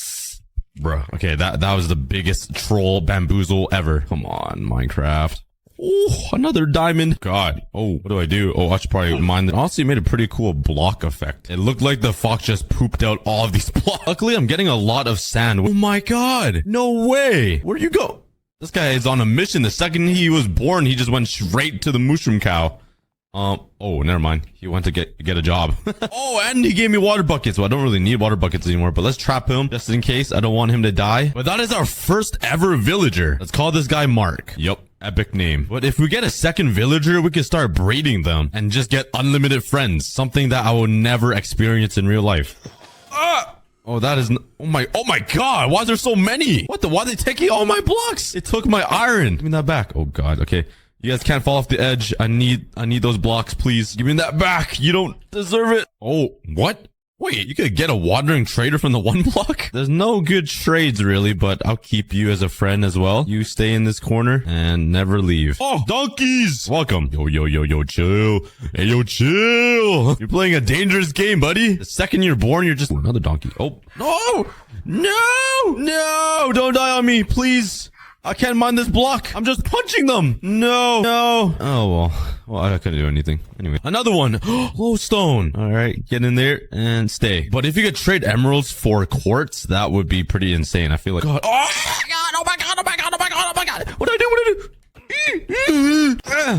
Bruh, okay, that was the biggest troll bamboozle ever. Come on, Minecraft. Oh, another diamond. God. Oh, what do I do? Oh, I should probably mine that. Honestly, it made a pretty cool block effect. It looked like the fox just pooped out all of these blocks. Luckily, I'm getting a lot of sand. Oh my God. No way. Where'd you go? This guy is on a mission. The second he was born, he just went straight to the mushroom cow. Oh, never mind. He went to get a job. Oh, and he gave me water buckets. Well, I don't really need water buckets anymore, but let's trap him just in case. I don't want him to die. But that is our first ever villager. Let's call this guy Mark. Yup. Epic name. But if we get a second villager, we can start breeding them and just get unlimited friends. Something that I will never experience in real life. Oh, that is... Oh my God. Why is there so many? What the... Why are they taking all my blocks? It took my iron. Give me that back. Oh God. Okay. You guys can't fall off the edge. I need those blocks, please. Give me that back. You don't deserve it. Oh, what? Wait, you could get a wandering trader from the 1 block? There's no good trades really, but I'll keep you as a friend as well. You stay in this corner and never leave. Oh, donkeys! Welcome. Yo, chill. Hey, yo, chill. You're playing a dangerous game, buddy. The second you're born, you're just... Another donkey. Oh, no, don't die on me, please. I can't mine this block. I'm just punching them. No. Oh, well, I couldn't do anything. Anyway, another one. Glowstone. All right, get in there and stay. But if you could trade emeralds for quartz, that would be pretty insane. I feel like... God. Oh my God. What did I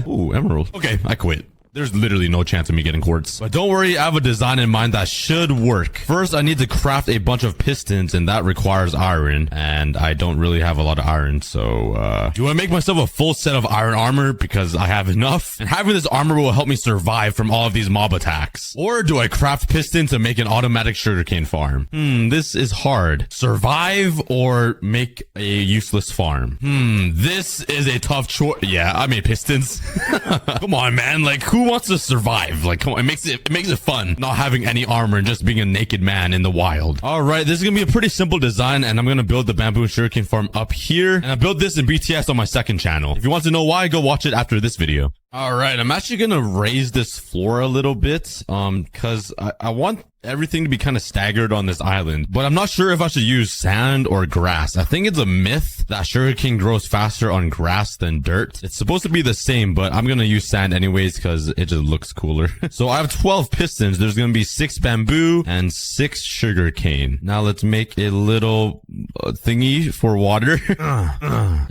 do? Ooh, emerald. Okay, I quit. There's literally no chance of me getting quartz. But don't worry, I have a design in mind that should work. First, I need to craft a bunch of pistons, and that requires iron. And I don't really have a lot of iron, so, do I make myself a full set of iron armor because I have enough? And having this armor will help me survive from all of these mob attacks. Or do I craft pistons to make an automatic sugarcane farm? This is hard. Survive or make a useless farm? This is a tough choice. Yeah, I made pistons. Come on, man. Like, who wants to survive? Like, come on, it makes it fun not having any armor and just being a naked man in the wild. All right, this is gonna be a pretty simple design, and I'm gonna build the bamboo and sugarcane farm up here, and I built this in BTS on my second channel. If you want to know why, go watch it after this video. All right, I'm actually gonna raise this floor a little bit, because I want everything to be kind of staggered on this island, but I'm not sure if I should use sand or grass. I think it's a myth that sugarcane grows faster on grass than dirt. It's supposed to be the same, but I'm gonna use sand anyways because it just looks cooler. So I have 12 pistons. There's gonna be 6 bamboo and 6 sugarcane. Now let's make a little thingy for water.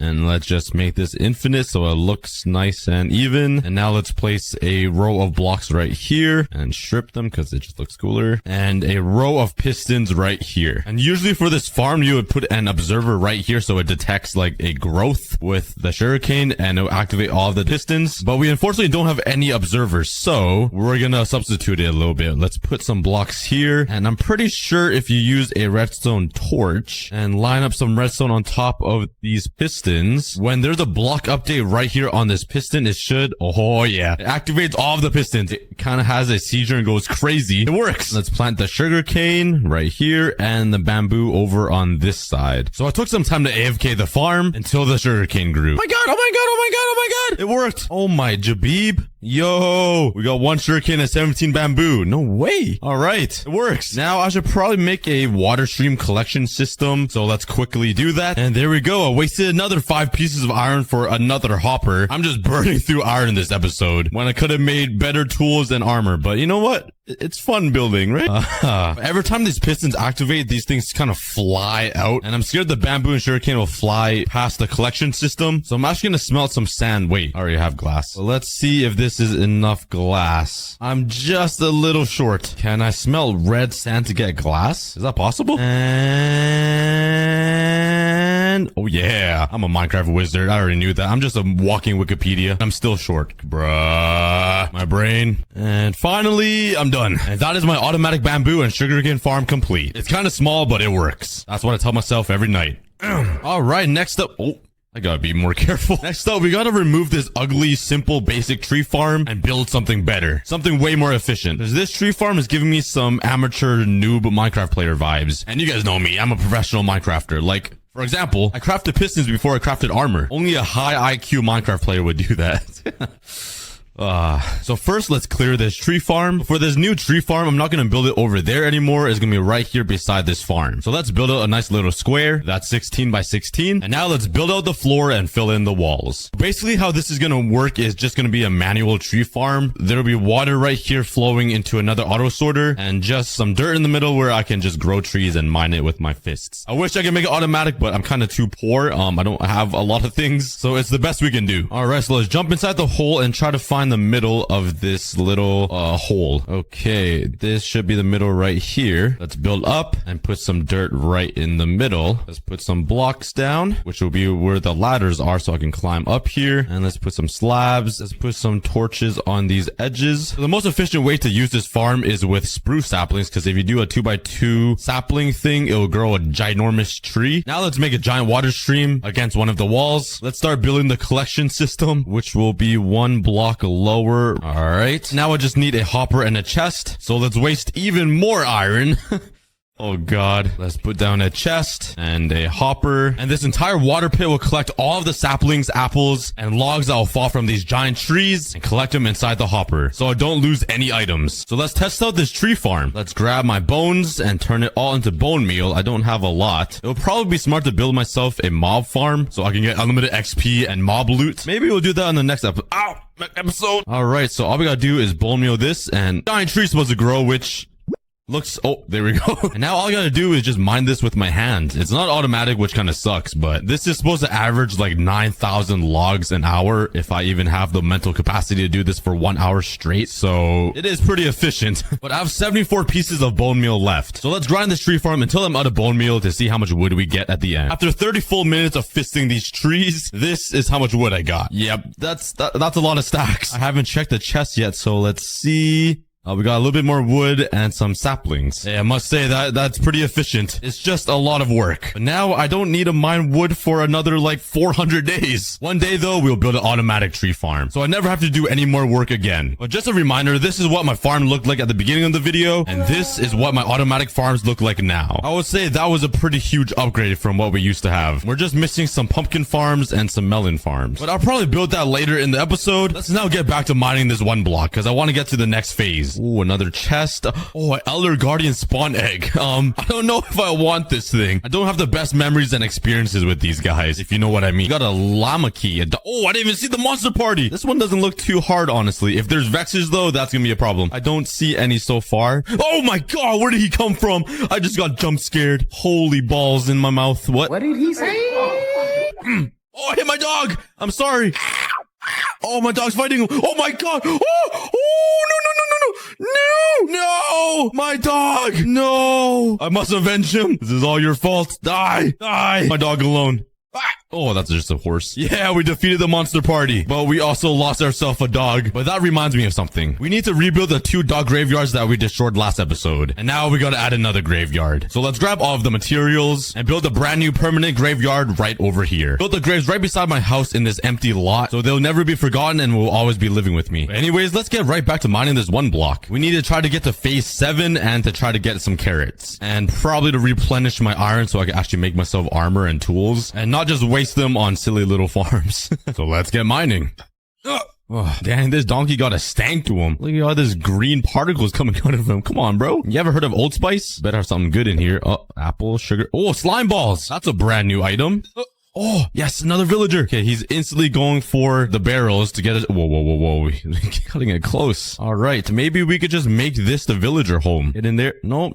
And let's just make this infinite so it looks nice and even. piston. And now let's place a row of blocks right here and strip them because it just looks cooler. And a row of pistons right here. And usually for this farm, you would put an observer right here so it detects like a growth with the sugarcane and it'll activate all of the pistons. But we unfortunately don't have any observers, so we're gonna substitute it a little bit. Let's put some blocks here. And I'm pretty sure if you use a redstone torch and line up some redstone on top of these pistons, when there's a block update right here on this piston, it should, oh yeah, it activates all of the pistons. It kind of has a seizure and goes crazy. It works. Let's plant the sugarcane right here and the bamboo over on this side. So I took some time to AFK the farm until the sugarcane grew. Oh my god, oh my god, oh my god, oh my god. It worked. Oh my Jabib. Yo, we got 1 sugarcane and 17 bamboo. No way. All right, it works. Now I should probably make a water stream collection system. So let's quickly do that. And there we go. I wasted another 5 pieces of iron for another hopper. I'm just burning through iron this episode when I could have made better tools and armor. But you know what? It's fun building, right? Every time these pistons activate, these things kind of fly out. And I'm scared the bamboo and sugarcane will fly past the collection system. So I'm actually going to smelt some sand. Wait, I already have glass. So let's see if this is enough glass. I'm just a little short. Can I smelt red sand to get glass? Is that possible? And oh yeah, I'm a Minecraft wizard. I already knew that. I'm just a walking Wikipedia. I'm still short. Bruh. My brain. And finally, I'm done. And that is my automatic bamboo and sugarcane farm complete. It's kind of small, but it works. That's what I tell myself every night. All right, next up. Oh, I gotta be more careful. Next up, we gotta remove this ugly, simple, basic tree farm and build something better. Something way more efficient. Because this tree farm is giving me some amateur noob Minecraft player vibes. And you guys know me. I'm a professional Minecrafter. Like, for example, I crafted pistons before I crafted armor. Only a high IQ Minecraft player would do that. So first, let's clear this tree farm. For this new tree farm, I'm not going to build it over there anymore. It's going to be right here beside this farm. So let's build out a nice little square. That's 16 by 16. And now let's build out the floor and fill in the walls. Basically, how this is going to work is just going to be a manual tree farm. There'll be water right here flowing into another auto sorter and just some dirt in the middle where I can just grow trees and mine it with my fists. I wish I could make it automatic, but I'm kind of too poor. I don't have a lot of things, so it's the best we can do. All right, so let's jump inside the hole and try to find the middle of this little hole. Okay, this should be the middle right here. Let's build up and put some dirt right in the middle. Let's put some blocks down, which will be where the ladders are so I can climb up here. And let's put some slabs. Let's put some torches on these edges. So the most efficient way to use this farm is with spruce saplings, because if you do a 2x2 sapling thing, it will grow a ginormous tree. Now let's make a giant water stream against one of the walls. Let's start building the collection system, which will be 1 block lower. All right. Now I just need a hopper and a chest. So let's waste even more iron. Oh god. Let's put down a chest and a hopper. And this entire water pit will collect all of the saplings, apples, and logs that will fall from these giant trees and collect them inside the hopper so I don't lose any items. So let's test out this tree farm. Let's grab my bones and turn it all into bone meal. I don't have a lot. It'll probably be smart to build myself a mob farm so I can get unlimited XP and mob loot. Maybe we'll do that in the next episode. All right. So all we gotta do is bone meal this, and giant tree's supposed to grow, which looks, oh, there we go. And now all I gotta do is just mine this with my hands. It's not automatic, which kind of sucks, but this is supposed to average like 9,000 logs an hour if I even have the mental capacity to do this for 1 hour straight. So it is pretty efficient. But I have 74 pieces of bone meal left. So let's grind this tree farm until I'm out of bone meal to see how much wood we get at the end. After 30 full minutes of fisting these trees, this is how much wood I got. Yep, that's a lot of stacks. I haven't checked the chest yet, so let's see. We got a little bit more wood and some saplings. Hey, I must say that's pretty efficient. It's just a lot of work. But now I don't need to mine wood for another like 400 days. One day though, we'll build an automatic tree farm. So I never have to do any more work again. But just a reminder, this is what my farm looked like at the beginning of the video. And this is what my automatic farms look like now. I would say that was a pretty huge upgrade from what we used to have. We're just missing some pumpkin farms and some melon farms. But I'll probably build that later in the episode. Let's now get back to mining this 1 block because I want to get to the next phase. Ooh, another chest. Oh, an Elder Guardian spawn egg. I don't know if I want this thing. I don't have the best memories and experiences with these guys, if you know what I mean. Got a llama key. Oh, I didn't even see the monster party. This one doesn't look too hard, honestly. If there's Vexes, though, that's gonna be a problem. I don't see any so far. Oh my god, where did he come from? I just got jump scared. Holy balls in my mouth. What? What did he say? Oh, I hit my dog. I'm sorry. Oh, my dog's fighting him. Oh my god. No, my dog. No, I must avenge him. This is all your fault. Die. My dog alone. Oh, that's just a horse. Yeah, we defeated the monster party, but we also lost ourselves a dog. But that reminds me of something. We need to rebuild the 2 dog graveyards that we destroyed last episode. And now we gotta add another graveyard. So let's grab all of the materials and build a brand new permanent graveyard right over here. Build the graves right beside my house in this empty lot, so they'll never be forgotten and will always be living with me. But anyways, let's get right back to mining this 1 block. We need to try to get to phase 7 and to try to get some carrots. And probably to replenish my iron so I can actually make myself armor and tools. And not just waste them on silly little farms. So let's get mining. Oh, dang, this donkey got a stank to him. Look at all this green particles coming out of him. Come on, bro. You ever heard of Old Spice? Better have something good in here. Oh, apple, sugar. Oh, slime balls. That's a brand new item. Oh, yes, another villager. Okay, he's instantly going for the barrels to get it. Whoa. Cutting it close. All right, maybe we could just make this the villager home. Get in there. No.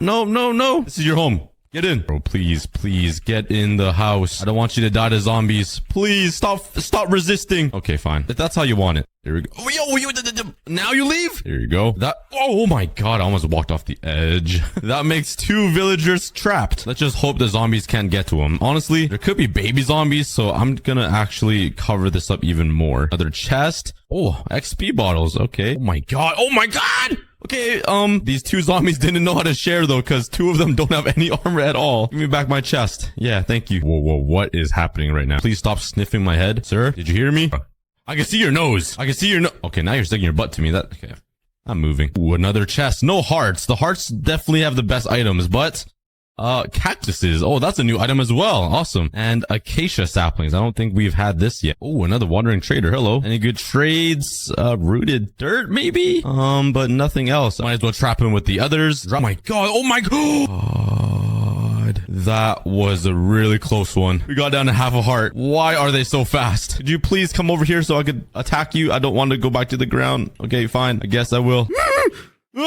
This is your home. Get in. Bro, please get in the house. I don't want you to die to zombies. Please stop resisting. Okay, fine. If that's how you want it. There we go. Oh, now you leave? There you go. Oh my god, I almost walked off the edge. That makes 2 villagers trapped. Let's just hope the zombies can't get to them. Honestly, there could be baby zombies, so I'm gonna actually cover this up even more. Another chest. Oh, XP bottles. Okay. Oh my god. Okay, these 2 zombies didn't know how to share though, because 2 of them don't have any armor at all. Give me back my chest. Yeah, thank you. Whoa, what is happening right now? Please stop sniffing my head. Sir, did you hear me? I can see your nose. Okay, now you're sticking your butt to me. Okay. I'm moving. Ooh, another chest. No hearts. The hearts definitely have the best items, but cactuses. Oh, that's a new item as well. Awesome. And acacia saplings. I don't think we've had this yet. Oh, another wandering trader. Hello. Any good trades? Rooted dirt, maybe? But nothing else. Might as well trap him with the others. Oh my god. That was a really close one. We got down to half a heart. Why are they so fast? Could you please come over here so I could attack you? I don't want to go back to the ground. Okay, fine. I guess I will. Leave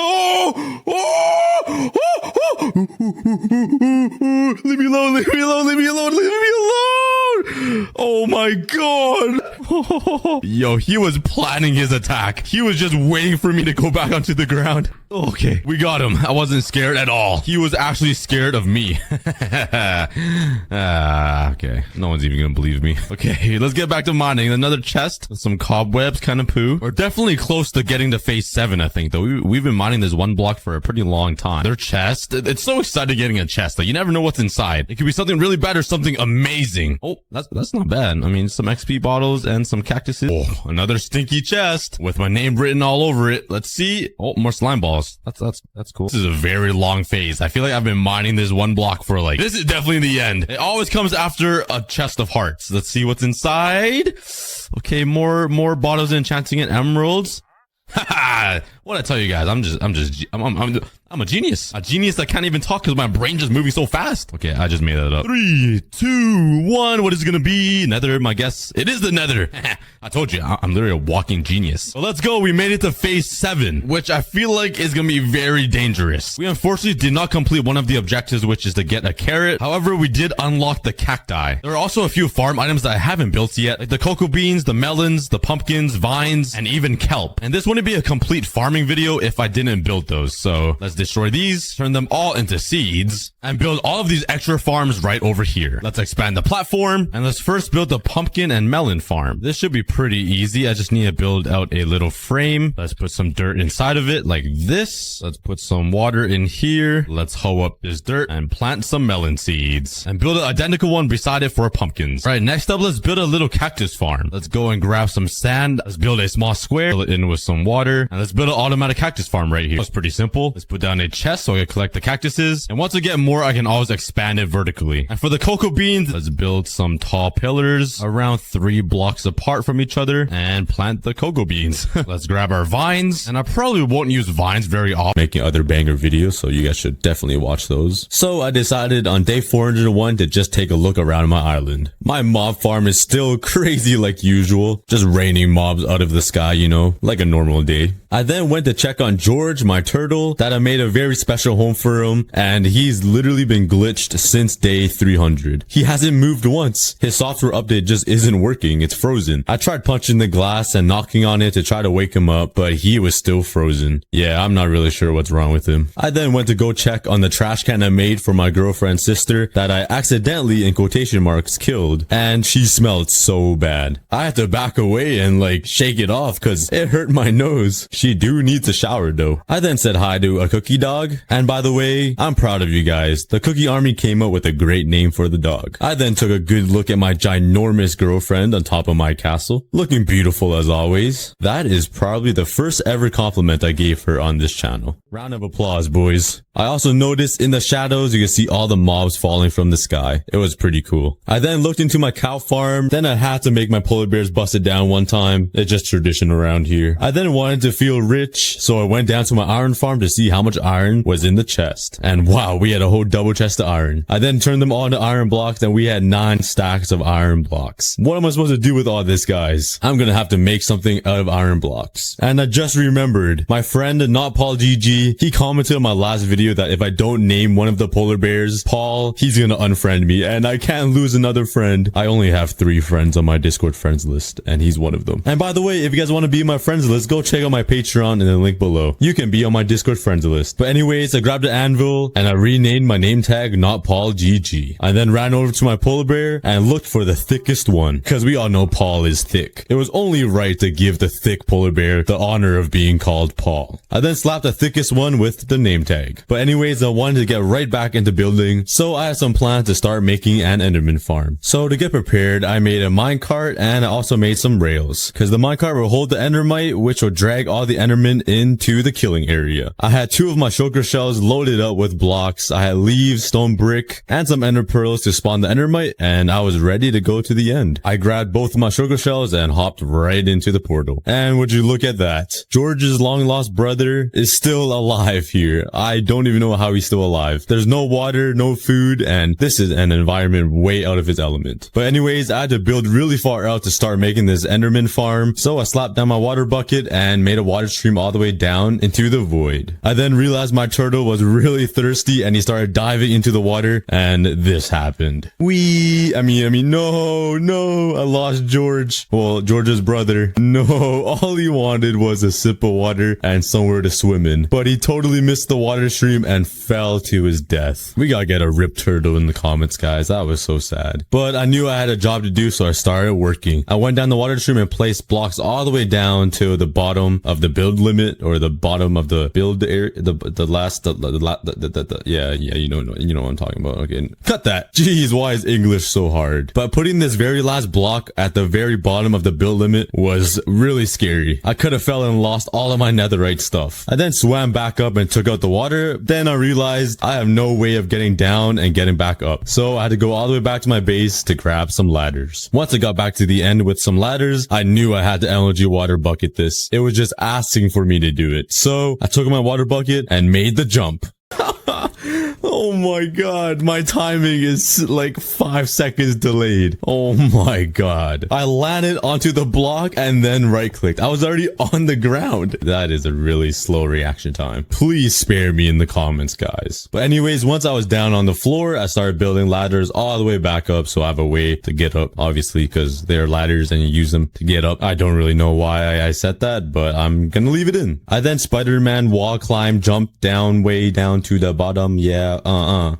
me alone. Oh my god. Yo, he was planning his attack. He was just waiting for me to go back onto the ground. Okay, we got him. I wasn't scared at all. He was actually scared of me. Okay. No one's even gonna believe me. Okay, let's get back to mining. Another chest with some cobwebs, kind of poo. We're definitely close to getting to phase 7, I think, though. We've been mining this 1 block for a pretty long time. Their chest. It's so exciting getting a chest. Like, you never know what's inside. It could be something really bad or something amazing. Oh, that's not bad. I mean, some XP bottles and some cactuses. Oh, another stinky chest with my name written all over it. Let's see. Oh, more slime balls. That's cool. This is a very long phase. I feel like I've been mining this 1 block for like, this is definitely the end. It always comes after a chest of hearts. Let's see what's inside. Okay, more bottles of enchanting and emeralds. Haha, what'd I tell you guys? I'm a genius. A genius that can't even talk because my brain just moving so fast. Okay, I just made that up. 3, 2, 1. What is it gonna be? Nether, my guess. It is the nether. I told you, I'm literally a walking genius. So let's go. We made it to phase 7, which I feel like is gonna be very dangerous. We unfortunately did not complete one of the objectives, which is to get a carrot. However, we did unlock the cacti. There are also a few farm items that I haven't built yet, like the cocoa beans, the melons, the pumpkins, vines, and even kelp. And this wouldn't be a complete farming video if I didn't build those. So let's destroy these, turn them all into seeds, and build all of these extra farms right over here. Let's expand the platform, and let's first build the pumpkin and melon farm. This should be pretty easy. I just need to build out a little frame. Let's put some dirt inside of it like this. Let's put some water in here. Let's hoe up this dirt and plant some melon seeds and build an identical one beside it for pumpkins. All right, next up, let's build a little cactus farm. Let's go and grab some sand. Let's build a small square, fill it in with some water, and let's build an automatic cactus farm right here. That's pretty simple. Let's put down a chest so I can collect the cactuses, and once I get more, I can always expand it vertically. And for the cocoa beans, let's build some tall pillars around 3 blocks apart from each other and plant the cocoa beans. Let's grab our vines, and I probably won't use vines very often, making other banger videos, so you guys should definitely watch those. So I decided on day 401 to just take a look around my island. My mob farm is still crazy like usual, just raining mobs out of the sky, you know, like a normal day. I then went to check on George, my turtle, that I made a very special home for him, and he's literally been glitched since day 300. He hasn't moved once. His software update just isn't working. It's frozen. I tried punching the glass and knocking on it to try to wake him up, but he was still frozen. Yeah, I'm not really sure what's wrong with him. I then went to go check on the trash can I made for my girlfriend's sister that I accidentally, in quotation marks, killed, and she smelled so bad. I had to back away and like shake it off because it hurt my nose. She do needs a shower though. I then said hi to aCookieDog, and by the way, I'm proud of you guys. The Cookie Army came up with a great name for the dog. I then took a good look at my ginormous girlfriend on top of my castle, looking beautiful as always. That is probably the first ever compliment I gave her on this channel. Round of applause, boys. I also noticed in the shadows you can see all the mobs falling from the sky. It was pretty cool. I then looked into my cow farm. Then I had to make my polar bears bust it down one time. It's just tradition around here. I then wanted to feel rich, so I went down to my iron farm to see how much iron was in the chest. And wow, we had a whole double chest of iron. I then turned them all into iron blocks, and we had 9 stacks of iron blocks. What am I supposed to do with all this, guys? I'm gonna have to make something out of iron blocks. And I just remembered, my friend, not Paul GG, he commented on my last video that if I don't name one of the polar bears Paul, he's gonna unfriend me, and I can't lose another friend. I only have 3 friends on my Discord friends list, and he's one of them. And by the way, if you guys want to be on my friends list, go check out my Patreon in the link below. You can be on my Discord friends list. But anyways, I grabbed an anvil, and I renamed my name tag Not Paul GG. I then ran over to my polar bear and looked for the thickest one, because we all know Paul is thick. It was only right to give the thick polar bear the honor of being called Paul. I then slapped the thickest one with the name tag. But anyways, I wanted to get right back into building, so I had some plans to start making an Enderman farm. So to get prepared, I made a minecart, and I also made some rails, because the minecart will hold the endermite, which will drag all the endermen into the killing area. I had 2 of my shulker shells loaded up with blocks. I had leaves, stone brick, and some ender pearls to spawn the endermite, and I was ready to go to the end. I grabbed both of my shulker shells and hopped right into the portal. And would you look at that? George's long lost brother is still alive here. I don't even know how he's still alive. There's no water, no food, and this is an environment way out of his element. But anyways, I had to build really far out to start making this enderman farm, so I slapped down my water bucket and made a water stream all the way down into the void. I then realized my turtle was really thirsty, and he started diving into the water, and this happened. No, I lost George. Well, George's brother. No, all he wanted was a sip of water and somewhere to swim in, but he totally missed the water stream and fell to his death. We gotta get a ripped turtle in the comments, guys. That was so sad. But I knew I had a job to do, so I started working. I went down the water stream and placed blocks all the way down to the bottom of the build limit, or the bottom of the build area, yeah, you know what I'm talking about. Okay, cut that. Jeez, why is English so hard? But putting this very last block at the very bottom of the build limit was really scary. I could have fell and lost all of my netherite stuff. I then swam back up and took out the water. Then I realized I have no way of getting down and getting back up, so I had to go all the way back to my base to grab some ladders. Once I got back to the end with some ladders, I knew I had to LNG water bucket this. It was just asking for me to do it. So I took my water bucket and made the jump. Oh my god, my timing is like 5 seconds delayed. Oh my god. I landed onto the block and then right clicked. I was already on the ground. That is a really slow reaction time. Please spare me in the comments, guys. But anyways, once I was down on the floor, I started building ladders all the way back up, so I have a way to get up, obviously, because they're ladders and you use them to get up. I don't really know why I said that, but I'm gonna leave it in. I then Spider-Man wall climb, jumped down way down to the bottom. Yeah,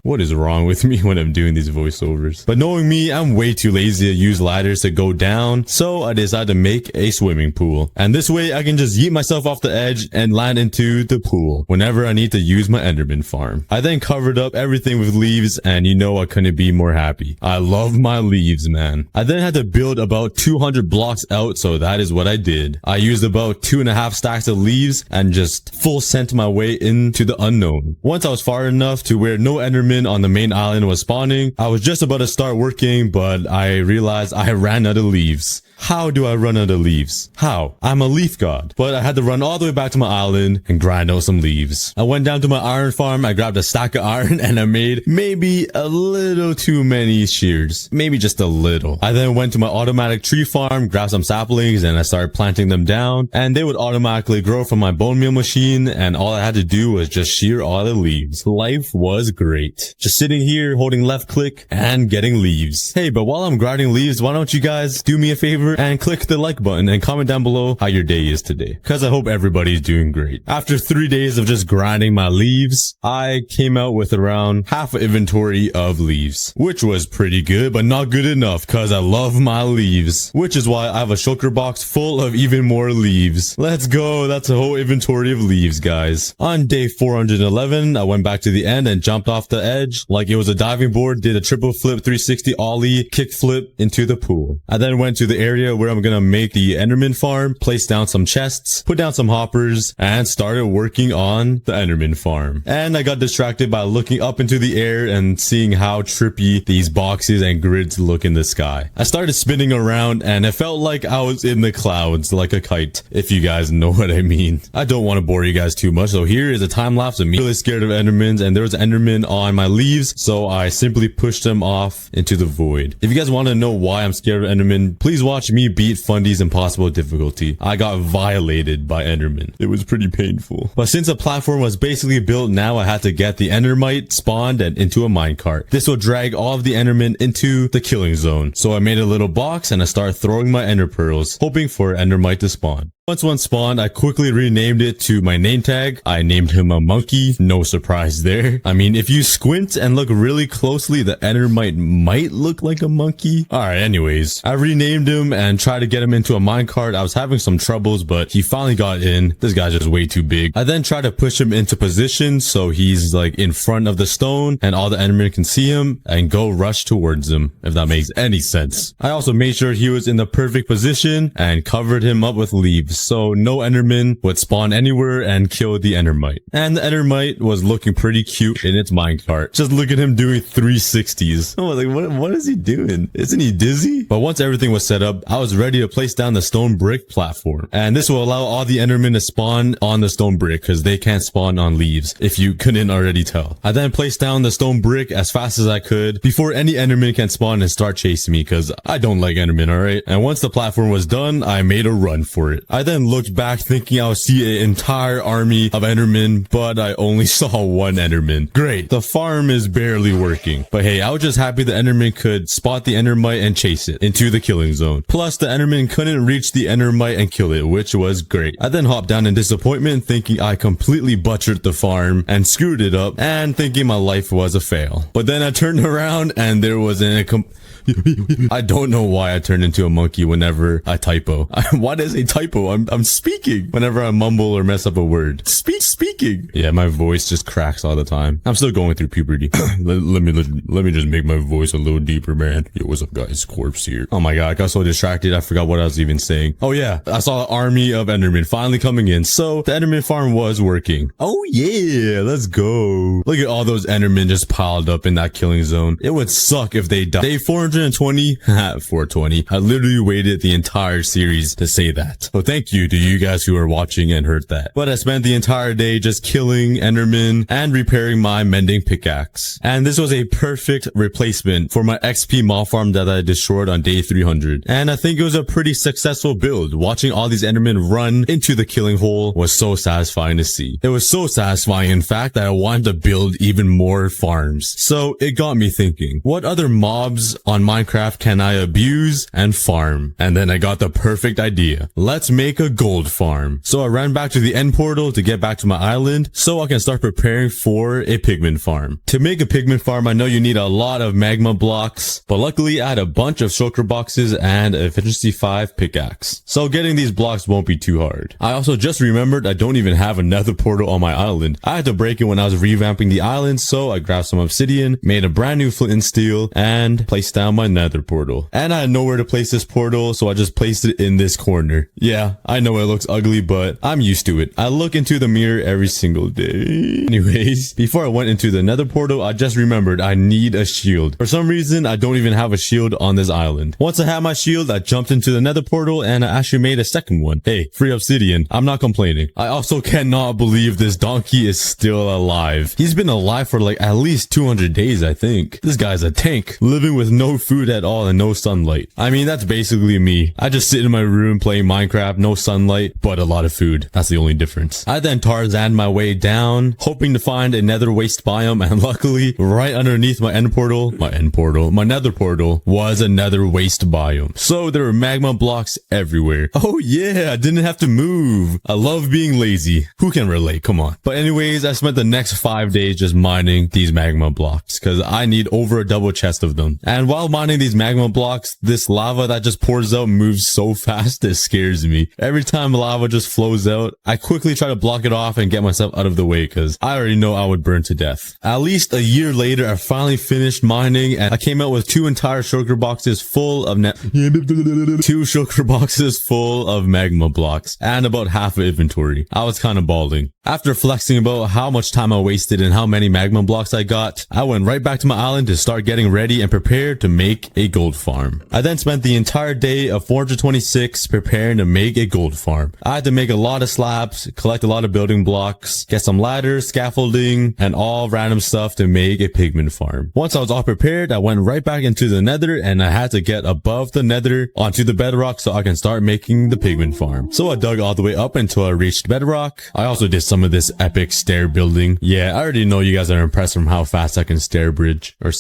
what is wrong with me when I'm doing these voiceovers? But knowing me, I'm way too lazy to use ladders to go down, so I decided to make a swimming pool. And this way I can just yeet myself off the edge and land into the pool whenever I need to use my Enderman farm. I then covered up everything with leaves, and you know I couldn't be more happy. I love my leaves, man. I then had to build about 200 blocks out, so that is what I did. I used about 2.5 stacks of leaves and just full sent my way into the unknown. Once I was far enough to where no Enderman on the main island was spawning. I was just about to start working, but I realized I ran out of leaves. How do I run out of leaves? How? I'm a leaf god. But I had to run all the way back to my island and grind out some leaves. I went down to my iron farm, I grabbed a stack of iron, and I made maybe a little too many shears. Maybe just a little. I then went to my automatic tree farm, grabbed some saplings, and I started planting them down, and they would automatically grow from my bone meal machine, and all I had to do was just shear all the leaves. Life was great. Just sitting here, holding left click, and getting leaves. Hey, but while I'm grinding leaves, why don't you guys do me a favor and click the like button and comment down below how your day is today, because I hope everybody's doing great. After 3 days of just grinding my leaves, I came out with around half an inventory of leaves, which was pretty good, but not good enough because I love my leaves, which is why I have a shulker box full of even more leaves. Let's go. That's a whole inventory of leaves, guys. On day 411, I went back to the end and jumped off the edge like it was a diving board, did a triple flip 360 ollie kick flip into the pool. I then went to the area where I'm gonna make the Enderman farm, place down some chests, put down some hoppers, and started working on the Enderman farm. And I got distracted by looking up into the air and seeing how trippy these boxes and grids look in the sky. I started spinning around and it felt like I was in the clouds like a kite, if you guys know what I mean. I don't want to bore you guys too much, so here is a time lapse of me really scared of Endermans, and there was an Enderman on my leaves, so I simply pushed them off into the void. If you guys want to know why I'm scared of Enderman, please watch me beat Fundy's impossible difficulty. I got violated by Enderman. It was pretty painful. But since the platform was basically built, now I had to get the Endermite spawned and into a minecart. This will drag all of the Endermen into the killing zone. So I made a little box and I started throwing my Ender pearls, hoping for Endermite to spawn. Once one spawned, I quickly renamed it to my name tag. I named him a monkey. No surprise there. I mean, if you squint and look really closely, the Endermite might look like a monkey. Alright, anyways, I renamed him and tried to get him into a minecart. I was having some troubles, but he finally got in. This guy's just way too big. I then tried to push him into position so he's like in front of the stone and all the Endermen can see him and go rush towards him, if that makes any sense. I also made sure he was in the perfect position and covered him up with leaves, so no Enderman would spawn anywhere and kill the Endermite. And the Endermite was looking pretty cute in its minecart. Just look at him doing 360s. Oh, like what is he doing? Isn't he dizzy? But once everything was set up, I was ready to place down the stone brick platform. And this will allow all the Endermen to spawn on the stone brick because they can't spawn on leaves, if you couldn't already tell. I then placed down the stone brick as fast as I could before any Enderman can spawn and start chasing me, because I don't like Endermen, alright? And once the platform was done, I made a run for it. I then looked back thinking I would see an entire army of Endermen, but I only saw one Enderman. Great. The farm is barely working. But hey, I was just happy the Enderman could spot the Endermite and chase it into the killing zone. Plus, the Enderman couldn't reach the Endermite and kill it, which was great. I then hopped down in disappointment thinking I completely butchered the farm and screwed it up and thinking my life was a fail. But then I turned around and there was I don't know why I turn into a monkey whenever I typo. Why does a typo? I'm speaking whenever I mumble or mess up a word. Speaking. Yeah, my voice just cracks all the time. I'm still going through puberty. let me just make my voice a little deeper, man. Yo, what's up, guys? Corpse here. Oh my god, I got so distracted. I forgot what I was even saying. Oh yeah, I saw an army of Endermen finally coming in. So the Enderman farm was working. Oh yeah, let's go. Look at all those Endermen just piled up in that killing zone. It would suck if they died. Day 420, 420. I literally waited the entire series to say that. So thank you to you guys who are watching and heard that. But I spent the entire day just killing Endermen and repairing my mending pickaxe. And this was a perfect replacement for my XP mob farm that I destroyed on day 300. And I think it was a pretty successful build. Watching all these Endermen run into the killing hole was so satisfying to see. It was so satisfying, in fact, that I wanted to build even more farms. So it got me thinking, what other mobs on Minecraft can I abuse and farm? And then I got the perfect idea. Let's make a gold farm. So I ran back to the end portal to get back to my island so I can start preparing for a pigment farm. To make a pigment farm, I know you need a lot of magma blocks, but luckily I had a bunch of shulker boxes and a efficiency 5 pickaxe. So getting these blocks won't be too hard. I also just remembered I don't even have a nether portal on my island. I had to break it when I was revamping the island, so I grabbed some obsidian, made a brand new flint and steel, and placed down down my nether portal. And I had nowhere to place this portal, so I just placed it in this corner. Yeah, I know it looks ugly, but I'm used to it. I look into the mirror every single day. Anyways, before I went into the nether portal, I just remembered I need a shield. For some reason, I don't even have a shield on this island. Once I had my shield, I jumped into the nether portal and I actually made a second one. Hey, free obsidian. I'm not complaining. I also cannot believe this donkey is still alive. He's been alive for like at least 200 days, I think. This guy's a tank, living with no food at all and no sunlight. I mean, that's basically me. I just sit in my room playing Minecraft, no sunlight, but a lot of food. That's the only difference. I then Tarzaned my way down, hoping to find a nether waste biome, and luckily, right underneath my nether portal was a nether waste biome. So there were magma blocks everywhere. Oh yeah, I didn't have to move. I love being lazy. Who can relate? Come on. But anyways, I spent the next 5 days just mining these magma blocks because I need over a double chest of them. And while mining these magma blocks, this lava that just pours out moves so fast it scares me. Every time lava just flows out, I quickly try to block it off and get myself out of the way because I already know I would burn to death. At least a year later, I finally finished mining and I came out with 2 entire sugar boxes full of magma blocks and about half of inventory. I was kind of balding. After flexing about how much time I wasted and how many magma blocks I got, I went right back to my island to start getting ready and prepared to make a gold farm. I then spent the entire day of 426 preparing to make a gold farm. I had to make a lot of slabs, collect a lot of building blocks, get some ladders, scaffolding, and all random stuff to make a pigment farm. Once I was all prepared, I went right back into the nether and I had to get above the nether onto the bedrock so I can start making the pigment farm. So I dug all the way up until I reached bedrock. I also did some of this epic stair building. Yeah, I already know you guys are impressed from how fast I can stair bridge or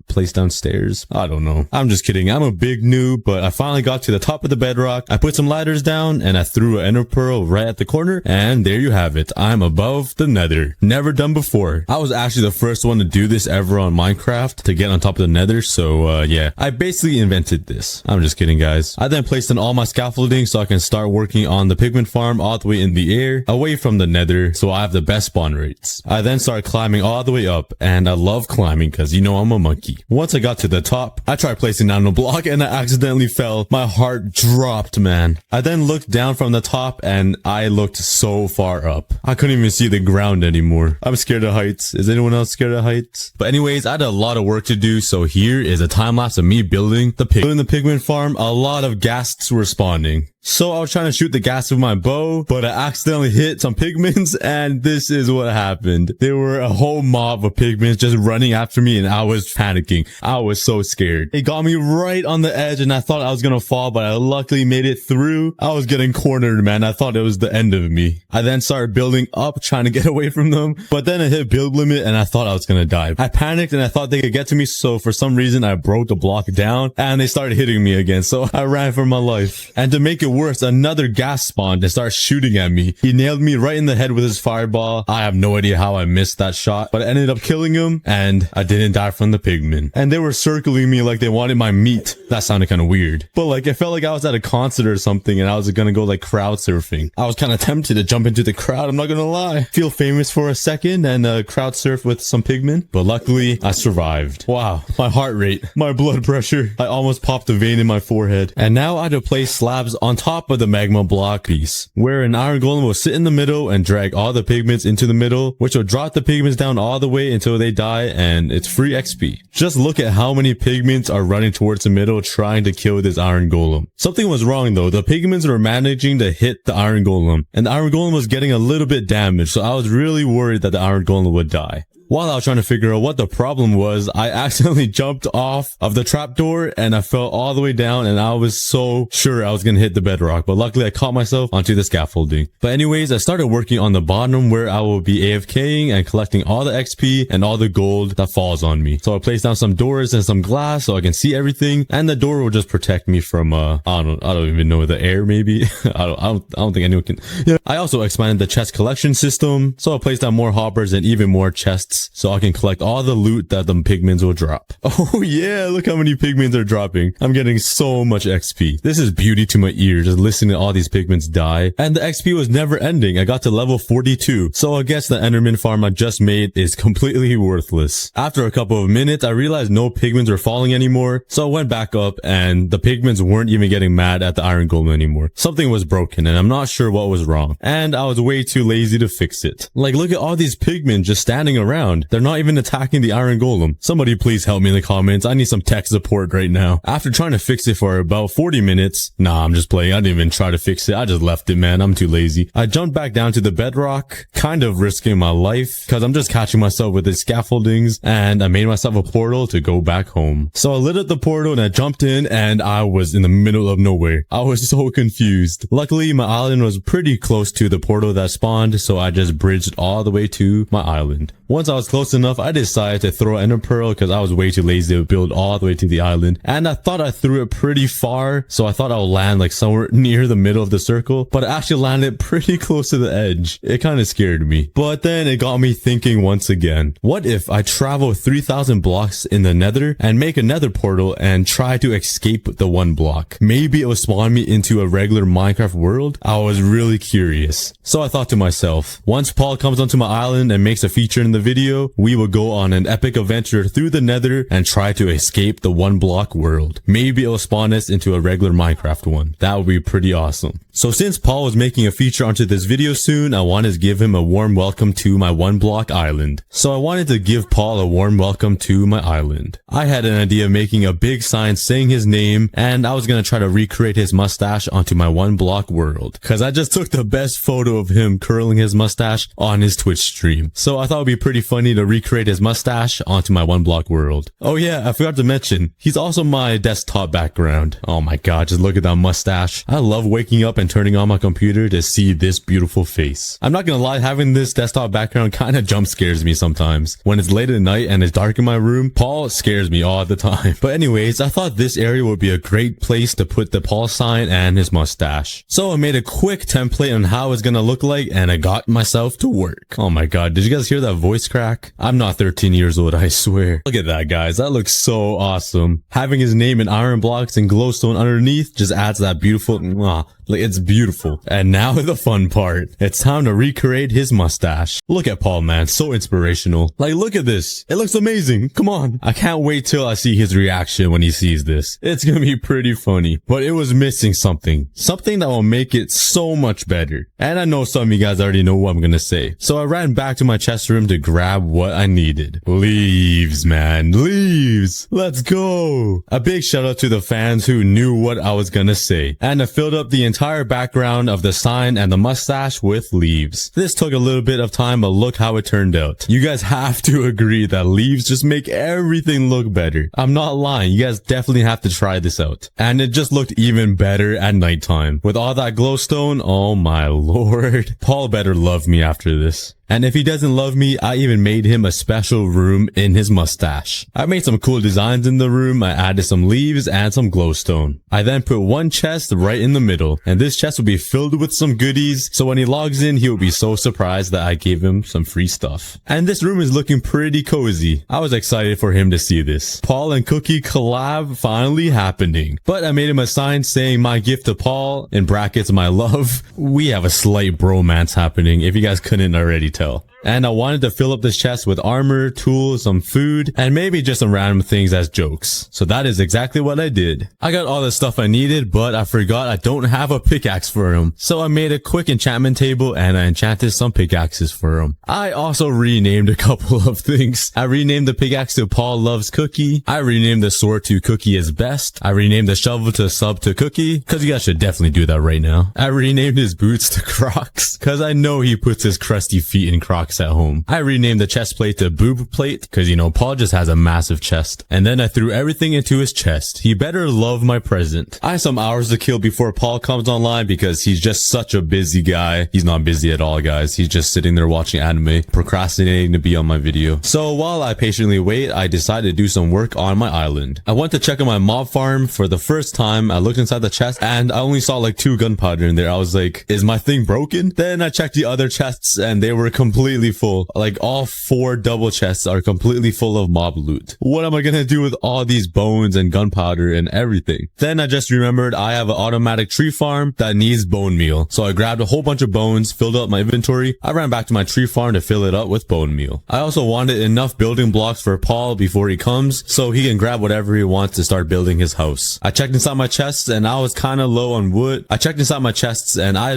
place down stairs. I don't know. I'm just kidding. I'm a big noob, but I finally got to the top of the bedrock. I put some ladders down and I threw an ender pearl right at the corner, and there you have it. I'm above the nether. Never done before. I was actually the first one to do this ever on Minecraft, to get on top of the nether, so yeah, I basically invented this. I'm just kidding, guys. I then placed in all my scaffolding so I can start working on the pigment farm all the way in the air, away from the nether, so I have the best spawn rates. I then started climbing all the way up, and I love climbing because you know I'm a monkey. Once I got to the top, I tried placing down a block and I accidentally fell. My heart dropped, man. I then looked down from the top and I looked so far up. I couldn't even see the ground anymore. I'm scared of heights. Is anyone else scared of heights? But anyways, I had a lot of work to do, so here is a time lapse of me building the pigment farm. A lot of ghasts were spawning. So I was trying to shoot the ghast with my bow, but I accidentally hit some pigments, and this is what happened. There were a whole mob of pigments just running after me, and I was panicking. I was so scared. It got me right on the edge, and I thought I was gonna fall, but I luckily made it through. I was getting cornered, man. I thought it was the end of me. I then started building up, trying to get away from them, but then I hit build limit, and I thought I was gonna die. I panicked, and I thought they could get to me, so for some reason, I broke the block down, and they started hitting me again, so I ran for my life. And to make it worse, another ghast spawned and started shooting at me. He nailed me right in the head with his fireball. I have no idea how I missed that shot, but I ended up killing him, and I didn't die from the pigmen. And they were circling me like they wanted my meat. That sounded kind of weird, but like it felt like I was at a concert or something and I was gonna go like crowd surfing. I was kind of tempted to jump into the crowd, I'm not gonna lie. Feel famous for a second and crowd surf with some pigmen, but luckily I survived. Wow, my heart rate, my blood pressure, I almost popped a vein in my forehead. And now I had to place slabs on top of the magma block piece, where an iron golem will sit in the middle and drag all the pigments into the middle, which will drop the pigments down all the way until they die, and it's free XP. Just look at how many pigments are running towards the middle trying to kill this iron golem. Something was wrong though. The pigments were managing to hit the iron golem, and the iron golem was getting a little bit damaged, so I was really worried that the iron golem would die. While I was trying to figure out what the problem was, I accidentally jumped off of the trapdoor and I fell all the way down, and I was so sure I was going to hit the bedrock, but luckily I caught myself onto the scaffolding. But anyways, I started working on the bottom where I will be AFKing and collecting all the XP and all the gold that falls on me. So I placed down some doors and some glass so I can see everything, and the door will just protect me from I don't even know, the air maybe. I don't think anyone can. Yeah. I also expanded the chest collection system, so I placed down more hoppers and even more chests chests so I can collect all the loot that the pigments will drop. Oh yeah, look how many pigments are dropping. I'm getting so much XP. This is beauty to my ears, just listening to all these pigments die. And the XP was never ending. I got to level 42. So I guess the Enderman farm I just made is completely worthless. After a couple of minutes, I realized no pigments were falling anymore. So I went back up and the pigments weren't even getting mad at the iron golem anymore. Something was broken and I'm not sure what was wrong. And I was way too lazy to fix it. Like, look at all these pigments just standing around. They're not even attacking the iron golem. Somebody please help me in the comments. I need some tech support right now. After trying to fix it for about 40 minutes, nah, I'm just playing. I didn't even try to fix it. I just left it, man. I'm too lazy. I jumped back down to the bedrock, kind of risking my life because I'm just catching myself with the scaffoldings, and I made myself a portal to go back home. So I lit up the portal and I jumped in and I was in the middle of nowhere. I was so confused. Luckily, my island was pretty close to the portal that spawned, so I just bridged all the way to my island. Once I was close enough, I decided to throw an ender pearl because I was way too lazy to build all the way to the island. And I thought I threw it pretty far, so I thought I would land like somewhere near the middle of the circle, but I actually landed pretty close to the edge. It kind of scared me. But then it got me thinking once again, what if I travel 3,000 blocks in the nether and make a nether portal and try to escape the one block? Maybe it will spawn me into a regular Minecraft world? I was really curious. So I thought to myself, once Paul comes onto my island and makes a feature in the video, we will go on an epic adventure through the nether and try to escape the one block world. Maybe it will spawn us into a regular Minecraft one. That would be pretty awesome. So since Paul was making a feature onto this video soon, I wanted to give him a warm welcome to my one block island. So I wanted to give Paul a warm welcome to my island. I had an idea of making a big sign saying his name, and I was gonna try to recreate his mustache onto my one block world, cause I just took the best photo of him curling his mustache on his Twitch stream. So I thought it'd be pretty funny to recreate his mustache onto my one block world. Oh yeah, I forgot to mention, he's also my desktop background. Oh my god, just look at that mustache. I love waking up and turning on my computer to see this beautiful face. I'm not gonna lie, having this desktop background kind of jump scares me sometimes. When it's late at night and it's dark in my room, Paul scares me all the time. But anyways, I thought this area would be a great place to put the Paul sign and his mustache. So I made a quick template on how it's gonna look like and I got myself to work. Oh my god, did you guys hear that voice crack? I'm not 13 years old, I swear. Look at that, guys. That looks so awesome. Having his name in iron blocks and glowstone underneath just adds that beautiful mwah. Like, it's beautiful. And now the fun part. It's time to recreate his mustache. Look at Paul, man. So inspirational. Like, look at this. It looks amazing. Come on. I can't wait till I see his reaction when he sees this. It's gonna be pretty funny. But it was missing something. Something that will make it so much better. And I know some of you guys already know what I'm gonna say. So I ran back to my chest room to grab what I needed. Leaves, man. Leaves. Let's go. A big shout out to the fans who knew what I was gonna say. And I filled up the entire background of the sign and the mustache with leaves. This took a little bit of time, but look how it turned out. You guys have to agree that leaves just make everything look better. I'm not lying. You guys definitely have to try this out. And it just looked even better at nighttime. With all that glowstone, oh my lord. Paul better love me after this. And if he doesn't love me, I even made him a special room in his mustache. I made some cool designs in the room. I added some leaves and some glowstone. I then put one chest right in the middle, and this chest will be filled with some goodies, so when he logs in, he will be so surprised that I gave him some free stuff. And this room is looking pretty cozy. I was excited for him to see this. Paul and Cookie collab finally happening. But I made him a sign saying my gift to Paul, in brackets my love. We have a slight bromance happening, if you guys couldn't already tell. And I wanted to fill up this chest with armor, tools, some food, and maybe just some random things as jokes. So that is exactly what I did. I got all the stuff I needed, but I forgot I don't have a pickaxe for him. So I made a quick enchantment table and I enchanted some pickaxes for him. I also renamed a couple of things. I renamed the pickaxe to Paul Loves Cookie. I renamed the sword to Cookie is Best. I renamed the shovel to Sub to Cookie, cause you guys should definitely do that right now. I renamed his boots to Crocs, cause I know he puts his crusty feet in Crocs at home. I renamed the chest plate to Boob Plate, cause you know, Paul just has a massive chest. And then I threw everything into his chest. He better love my present. I have some hours to kill before Paul comes online because he's just such a busy guy. He's not busy at all, guys. He's just sitting there watching anime, procrastinating to be on my video. So while I patiently wait, I decided to do some work on my island. I went to check on my mob farm for the first time. I looked inside the chest and I only saw like 2 gunpowder in there. I was like, is my thing broken? Then I checked the other chests and they were completely completely full. Like all 4 double chests are completely full of mob loot. What am I gonna do with all these bones and gunpowder and everything? Then I just remembered I have an automatic tree farm that needs bone meal. So I grabbed a whole bunch of bones, filled up my inventory. I ran back to my tree farm to fill it up with bone meal. I also wanted enough building blocks for Paul before he comes so he can grab whatever he wants to start building his house. I checked inside my chests and I was kind of low on wood. I checked inside my chests and I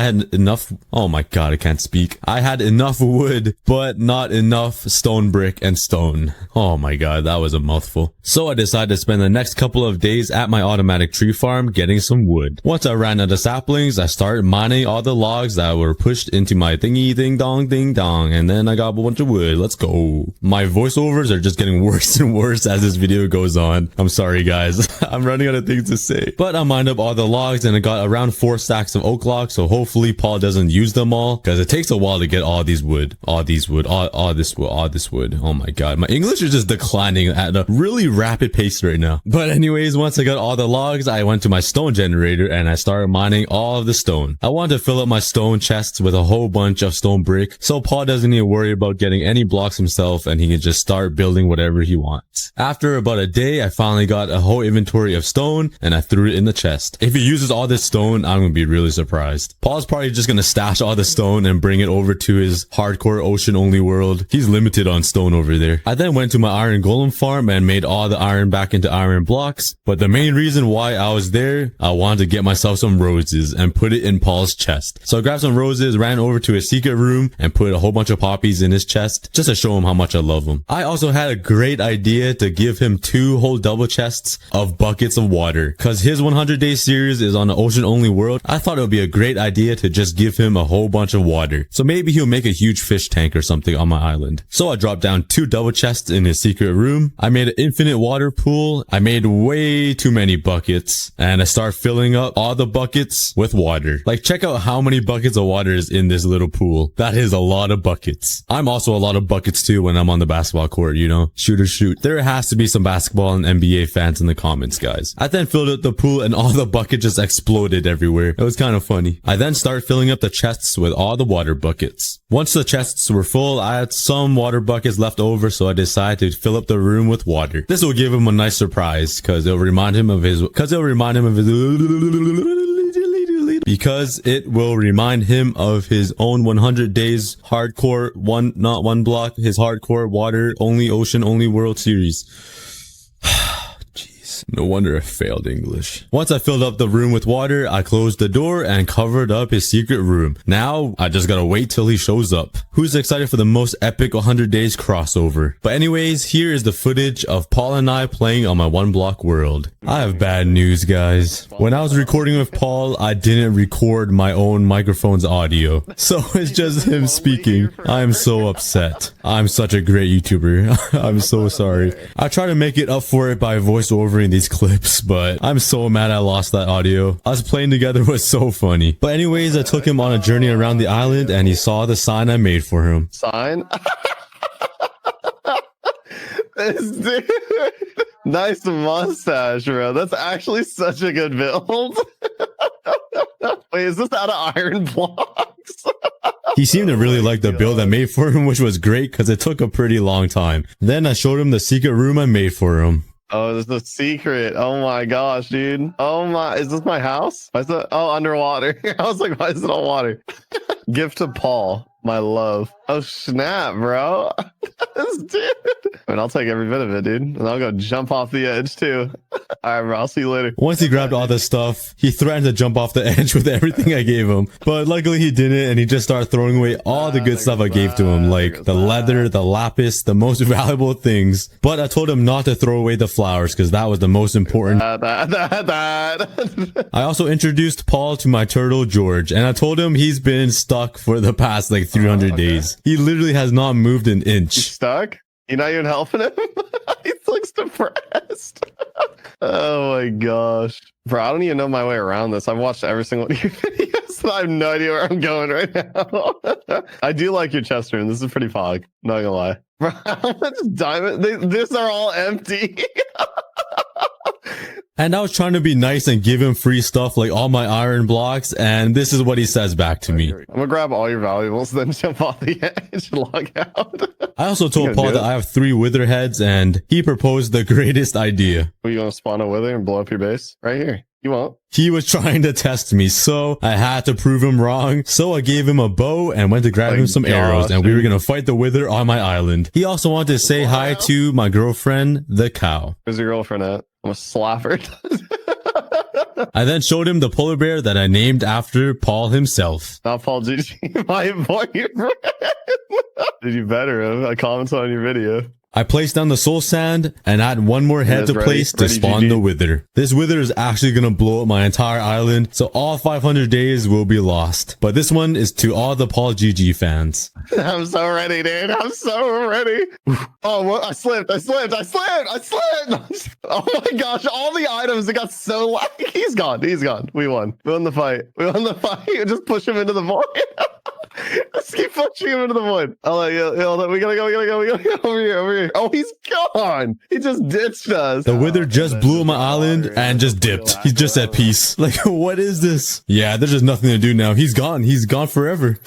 had enough. Oh my god, I can't speak. I had enough wood, but not enough stone brick and stone. Oh my god, that was a mouthful. So I decided to spend the next couple of days at my automatic tree farm getting some wood. Once I ran out of saplings, I started mining all the logs that were pushed into my thingy ding dong, and then I got a bunch of wood. Let's go. My voiceovers are just getting worse and worse as this video goes on. I'm sorry guys. I'm running out of things to say. But I mined up all the logs and I got around 4 stacks of oak logs, so hopefully Paul doesn't use them all, because it takes a while to get all this wood. Oh my god, my English is just declining at a really rapid pace right now. But anyways, once I got all the logs, I went to my stone generator and I started mining all of the stone. I wanted to fill up my stone chests with a whole bunch of stone brick, so Paul doesn't need to worry about getting any blocks himself and he can just start building whatever he wants. After about a day, I finally got a whole inventory of stone and I threw it in the chest. If he uses all this stone, I'm gonna be really surprised. Paul's probably just gonna stash all the stone and bring it over to his hardcore ocean only world. He's limited on stone over there. I then went to my iron golem farm and made all the iron back into iron blocks, but the main reason why I was there, I wanted to get myself some roses and put it in Paul's chest. So I grabbed some roses, ran over to his secret room and put a whole bunch of poppies in his chest just to show him how much I love him. I also had a great idea to give him 2 whole double chests of buckets of water, cause his 100-day series is on an ocean only world. I thought it would be a great idea to just give him a whole bunch of water. So maybe he'll make a huge fish tank or something on my island. So I dropped down 2 double chests in his secret room. I made an infinite water pool. I made way too many buckets and I start filling up all the buckets with water. Like, check out how many buckets of water is in this little pool. That is a lot of buckets. I'm also a lot of buckets too when I'm on the basketball court, you know, shoot or shoot. There has to be some basketball and NBA fans in the comments, guys. I then filled up the pool and all the buckets just exploded everywhere. It was kind of funny. I then started filling up the chests with all the water buckets. Once the chests were full, I had some water buckets left over, so I decided to fill up the room with water. This will give him a nice surprise because it'll remind him of his own 100 days hardcore one block, his hardcore water only ocean only world series. No wonder I failed English. Once I filled up the room with water, I closed the door and covered up his secret room. Now, I just gotta wait till he shows up. Who's excited for the most epic 100 days crossover? But anyways, here is the footage of Paul and I playing on my 1 block world. I have bad news, guys. When I was recording with Paul, I didn't record my own microphone's audio. So it's just him speaking. I am so upset. I'm such a great YouTuber. I'm so sorry. I try to make it up for it by voiceovering these clips, but I'm so mad I lost that audio. Us playing together was so funny. But anyways, I took him on a journey around the island and he saw the sign I made for him. Sign? This dude. Nice mustache, bro. That's actually such a good build. Wait, is this out of iron blocks? He seemed to really like the build I made for him, which was great because it took a pretty long time. Then I showed him the secret room I made for him. Oh, this is a secret. Oh my gosh, dude. Oh my, is this my house? Why is it? Oh, underwater. I was like, why is it all water? Gift to Paul, my love. Oh snap, bro. This dude. I mean, I'll take every bit of it, dude. And I'll go jump off the edge too. All right, bro. I'll see you later. Once he grabbed all the stuff, he threatened to jump off the edge with everything I gave him. But luckily he didn't, and he just started throwing away all the good stuff I gave to him, like the leather, the lapis, the most valuable things. But I told him not to throw away the flowers because that was the most important. I also introduced Paul to my turtle, George, and I told him he's been stuck for the past like 300 days. He literally has not moved an inch. He's stuck? You're not even helping him? He looks depressed. Oh my gosh. Bro, I don't even know my way around this. I've watched every single one of your videos, and I have no idea where I'm going right now. I do like your chest room. This is pretty fog. Not gonna lie. Bro, how much diamond? These are all empty. And I was trying to be nice and give him free stuff like all my iron blocks, and this is what he says back to me. I'm gonna grab all your valuables, then jump off the edge and log out. I also told Paul that I have 3 wither heads, and he proposed the greatest idea. Are you gonna spawn a wither and blow up your base? Right here. You won't. He was trying to test me, so I had to prove him wrong. So I gave him a bow and went to grab him some arrows, and we were gonna fight the wither on my island. He also wanted to say hi to my girlfriend, the cow. Where's your girlfriend at? I'm a slapper. I then showed him the polar bear that I named after Paul himself. Not Paul GG, my boyfriend. Did you better have? I commented on your video. I placed down the soul sand and add one more head to place to spawn the wither. This wither is actually going to blow up my entire island, so all 500 days will be lost. But this one is to all the Paul GG fans. I'm so ready, dude. I'm so ready. Oh, what? I slipped. Oh my gosh, all the items, it got so laggy. He's gone. We won the fight. Just push him into the void. Let's keep pushing him into the void. Oh, yeah, we gotta go over here. Oh, he's gone. He just ditched us. The wither just blew up my island and just dipped. He's just at peace. Like, what is this? Yeah, there's just nothing to do now. He's gone forever.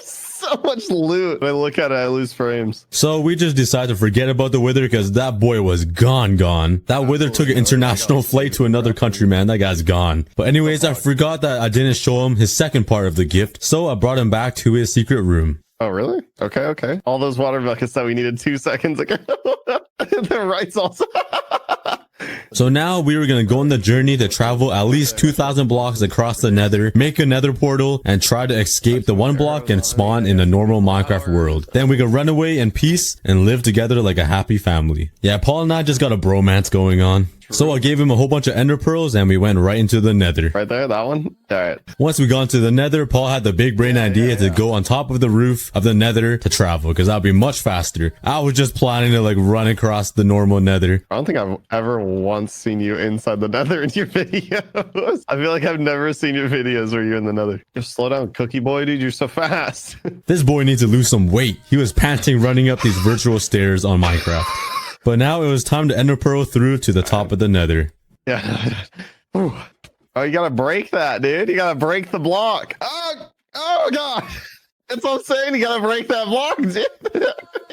So much loot. When I look at it, I lose frames. So we just decided to forget about the wither because that boy was gone. That wither took an international flight to another country, man. That guy's gone. But anyways, I forgot that I didn't show him his second part of the gift. So I brought him back to his secret room. Oh, really? Okay. All those water buckets that we needed 2 seconds ago. The rights also. So now we were going to go on the journey to travel at least 2,000 blocks across the nether, make a nether portal, and try to escape the 1 block and spawn in a normal Minecraft world. Then we can run away in peace and live together like a happy family. Yeah, Paul and I just got a bromance going on. So I gave him a whole bunch of ender pearls and we went right into the nether. Right there, that one? All right. Once we got into the nether, Paul had the big brain idea to go on top of the roof of the nether to travel because that would be much faster. I was just planning to like run across the normal nether. I don't think I've ever once seen you inside the nether in your videos. I feel like I've never seen your videos where you're in the nether. Just slow down, cookie boy, dude. You're so fast. This boy needs to lose some weight. He was panting running up these virtual stairs on Minecraft. But now it was time to ender pearl through to the top of the nether. Yeah. Oh, you gotta break that, dude. You gotta break the block. Oh God. That's what I'm saying. You gotta break that block, dude.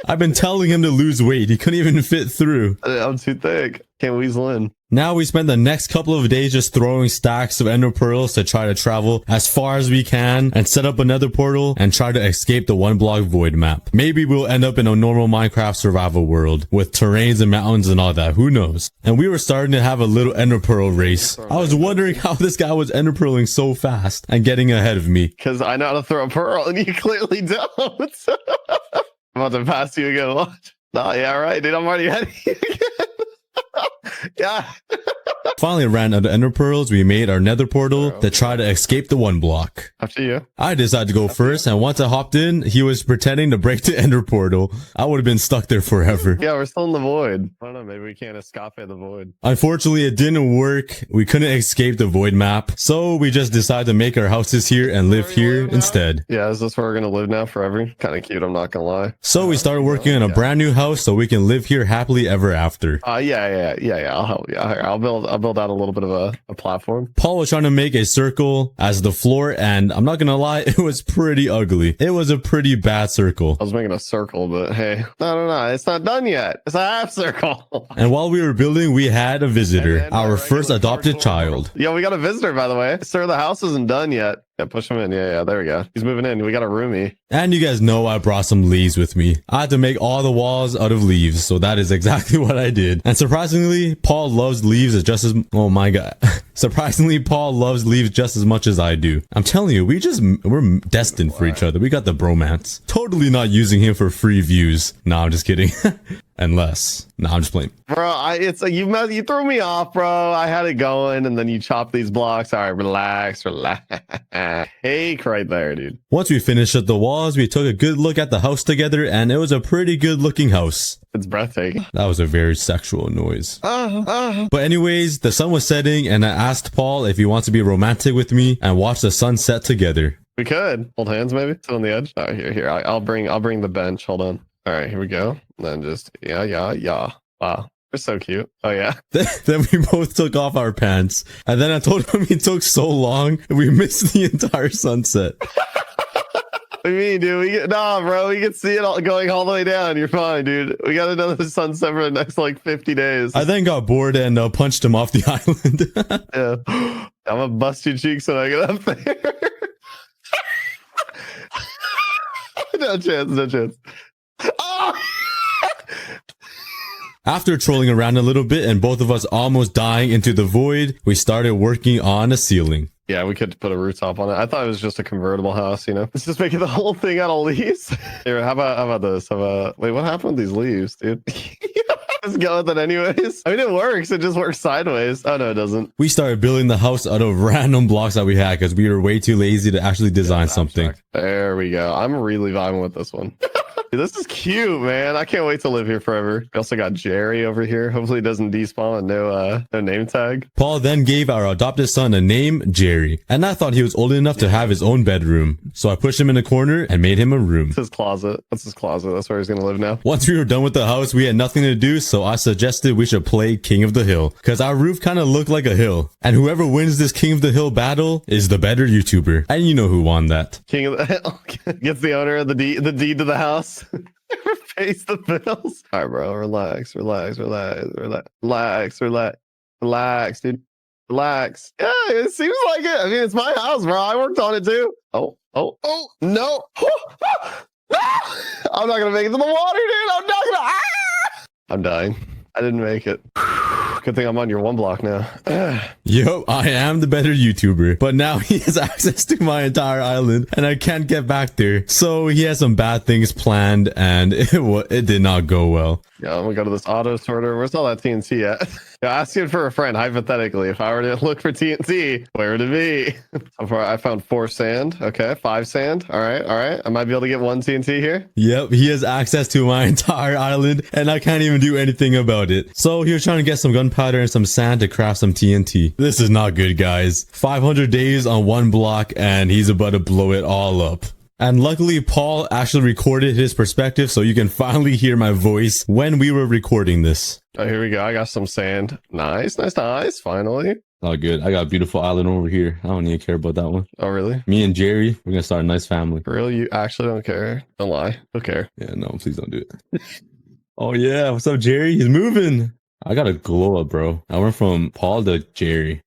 I've been telling him to lose weight. He couldn't even fit through. I'm too thick. Can't weasel in. Now we spent the next couple of days just throwing stacks of ender pearls to try to travel as far as we can and set up another portal and try to escape the 1 block void map. Maybe we'll end up in a normal Minecraft survival world with terrains and mountains and all that. Who knows? And we were starting to have a little ender pearl race. I was wondering how this guy was ender pearling so fast and getting ahead of me. Because I know how to throw a pearl and you clearly don't. I'm about to pass you again. Watch. Oh, yeah, right, dude. I'm already ahead of you again. Yeah. Finally ran out of ender pearls, we made our nether portal to try to escape the 1 block. After you. I decided to go first, and once I hopped in, he was pretending to break the ender portal. I would have been stuck there forever. Yeah, we're still in the void. I don't know, maybe we can't escape the void. Unfortunately, it didn't work. We couldn't escape the void map, so we just decided to make our houses here and live here instead. Yeah, is this where we're gonna live now forever? Kind of cute, I'm not gonna lie. So we started working on a brand new house so we can live here happily ever after. Yeah. I'll help you. I'll build out a little bit of a platform. Paul was trying to make a circle as the floor, and I'm not gonna lie, it was pretty ugly. It was a pretty bad circle. I was making a circle, but hey, no, it's not done yet. It's a half circle. And while we were building, we had a visitor, our first adopted child. Yeah, we got a visitor, by the way. Sir, the house isn't done yet. Yeah, push him in. Yeah, there we go. He's moving in. We got a roomie. And you guys know I brought some leaves with me. I had to make all the walls out of leaves, so that is exactly what I did. And surprisingly, Paul loves leaves just as... Oh my god. Surprisingly, Paul loves leaves just as much as I do. I'm telling you, we're destined for each other. We got the bromance. Totally not using him for free views. Nah, I'm just kidding. Unless... Nah, I'm just playing. Bro, you threw me off, bro. I had it going, and then you chopped these blocks. All right, relax. Cake right there, dude. Once we finished up the walls, we took a good look at the house together, and it was a pretty good looking house. It's breathtaking. That was a very sexual noise. But anyways, the sun was setting, and I asked Paul if he wants to be romantic with me and watch the sun set together. We could hold hands, maybe. Sit on the edge. All right, here. I'll bring the bench. Hold on. All right, here we go. And then just yeah. Wow. We're so cute. Oh yeah. Then we both took off our pants. And then I told him it took so long and we missed the entire sunset. What do you mean, dude? Nah, bro. We can see it all going all the way down. You're fine, dude. We got another sunset for the next like 50 days. I then got bored and punched him off the island. Yeah. I'm gonna bust your cheeks when I get up there. No chance. No chance. Oh! After trolling around a little bit and both of us almost dying into the void, we started working on a ceiling. Yeah, we could put a rooftop on it. I thought it was just a convertible house, you know? Let's just make it the whole thing out of leaves. Here, how about this? Wait, what happened with these leaves, dude? Just go with it anyways. I mean, it works. It just works sideways. Oh, no, it doesn't. We started building the house out of random blocks that we had because we were way too lazy to actually design something. There we go. I'm really vibing with this one. Dude, this is cute, man. I can't wait to live here forever. We also got Jerry over here. Hopefully it doesn't despawn and no name tag. Paul then gave our adopted son a name, Jerry. And I thought he was old enough to have his own bedroom. So I pushed him in a corner and made him a room. It's his closet. That's his closet. That's where he's going to live now. Once we were done with the house, we had nothing to do. So I suggested we should play King of the Hill. Because our roof kind of looked like a hill. And whoever wins this King of the Hill battle is the better YouTuber. And you know who won that. King of the Hill gets the owner of the deed to the house. Pays the bills. All right, bro. Relax, dude. Relax. Yeah, it seems like it. I mean, it's my house, bro. I worked on it too. Oh, no. I'm not gonna make it to the water, dude. I'm dying. I didn't make it. Good thing I'm on your one block now. Yo, I am the better YouTuber, but now he has access to my entire island and I can't get back there. So he has some bad things planned and it did not go well. Yeah, I'm gonna go to this auto sorter. Where's all that TNT at? Yeah, asking for a friend, hypothetically, if I were to look for TNT, where would it be? So far, I found 4 sand. Okay, 5 sand. All right. I might be able to get 1 TNT here. Yep, he has access to my entire island and I can't even do anything about it. So he was trying to get some gunpowder and some sand to craft some TNT. This is not good, guys. 500 days on one block and he's about to blow it all up. And luckily, Paul actually recorded his perspective, so you can finally hear my voice when we were recording this. Oh, here we go. I got some sand. Nice. Finally. Oh, good. I got a beautiful island over here. I don't even care about that one. Oh, really? Me and Jerry, we're going to start a nice family. For real? You actually don't care? Don't lie. Don't care. Yeah, no, please don't do it. Oh, yeah. What's up, Jerry? He's moving. I got a glow up, bro. I went from Paul to Jerry.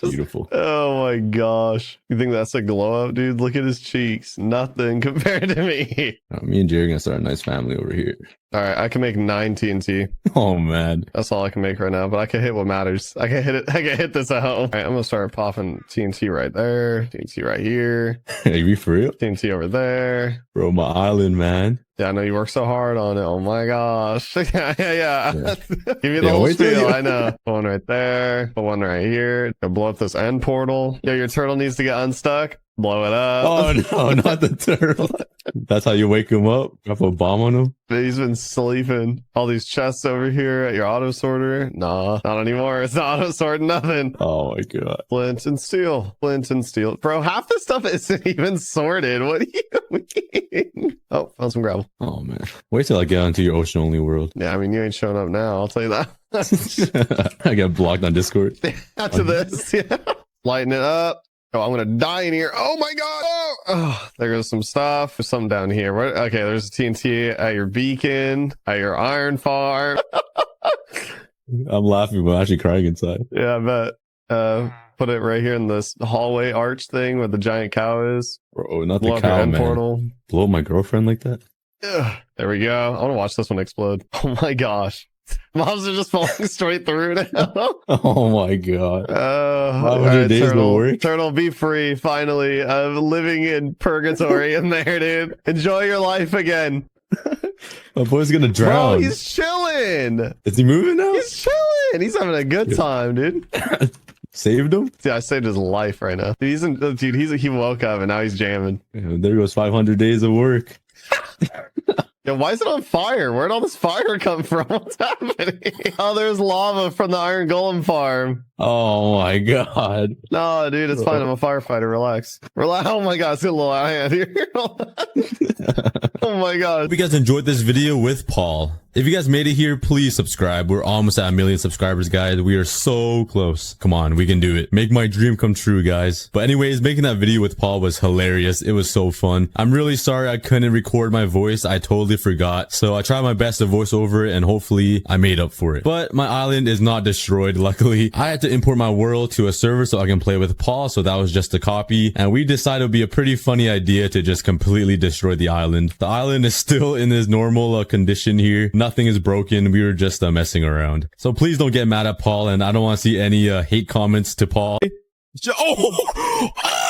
Beautiful. Oh my gosh. You think that's a glow up, dude? Look at his cheeks. Nothing compared to me. Me and Jerry are gonna start a nice family over here. All right, I can make 9 TNT. Oh man. That's all I can make right now, but I can hit what matters. I can hit this at home. All right, I'm gonna start popping TNT right there. TNT right here. Are you for real? TNT over there. Bro, my island, man. Yeah, I know you work so hard on it. Oh my gosh. Yeah. Give me the Yeah, whole wait till spiel. you- I know. Put one right there. Put one right here. Gonna blow up this end portal. Yeah, your turtle needs to get unstuck. Blow it up. Oh no, not the turtle. That's how you wake him up? Drop a bomb on him? He's been sleeping. All these chests over here at your auto sorter. Nah, not anymore. It's not auto sorting nothing. Oh my god. Flint and steel. Bro, half the stuff isn't even sorted. What do you mean? Oh, found some gravel. Oh man. Wait till I get onto your ocean only world. Yeah, I mean, you ain't showing up now. I'll tell you that. I get blocked on Discord. After this, yeah. Lighten it up. Oh, I'm gonna die in here. Oh my god! Oh, there goes some stuff. There's something down here. Okay, there's a TNT at your beacon, at your iron farm. I'm laughing, but I'm actually crying inside. Yeah, I bet. Put it right here in this hallway arch thing where the giant cow is. Bro, not Blow the up your cow, end man. portal. Blow up my girlfriend like that? Ugh. There we go. I want to watch this one explode. Oh my gosh. Mobs are just falling straight through now. Oh my god. 500 days will work. Turtle, be free, finally. Living in purgatory in there, dude. Enjoy your life again. My boy's gonna Bro, drown. he's chilling. Is he moving now? He's chilling. He's having a good time, dude. Saved him? Dude, I saved his life right now. He woke up and now he's jamming. Yeah, there goes 500 days of work. Yeah, why is it on fire? Where'd all this fire come from? What's happening? Oh, there's lava from the Iron Golem farm. Oh my god. No, dude, it's fine. I'm a firefighter. Relax. Relax. Oh my god, it's a little out of hand here. Oh my god. Hope you guys enjoyed this video with Paul. If you guys made it here, please subscribe. We're almost at 1 million subscribers, guys. We are so close. Come on, we can do it. Make my dream come true, guys. But anyways, making that video with Paul was hilarious. It was so fun. I'm really sorry I couldn't record my voice. I totally forgot. So I tried my best to voice over it and hopefully I made up for it. But my island is not destroyed, luckily. I had to import my world to a server so I can play with Paul. So that was just a copy. And we decided it would be a pretty funny idea to just completely destroy the island. The island is still in its normal condition here. Nothing is broken. We were just messing around. So please don't get mad at Paul, and I don't want to see any hate comments to Paul. Oh!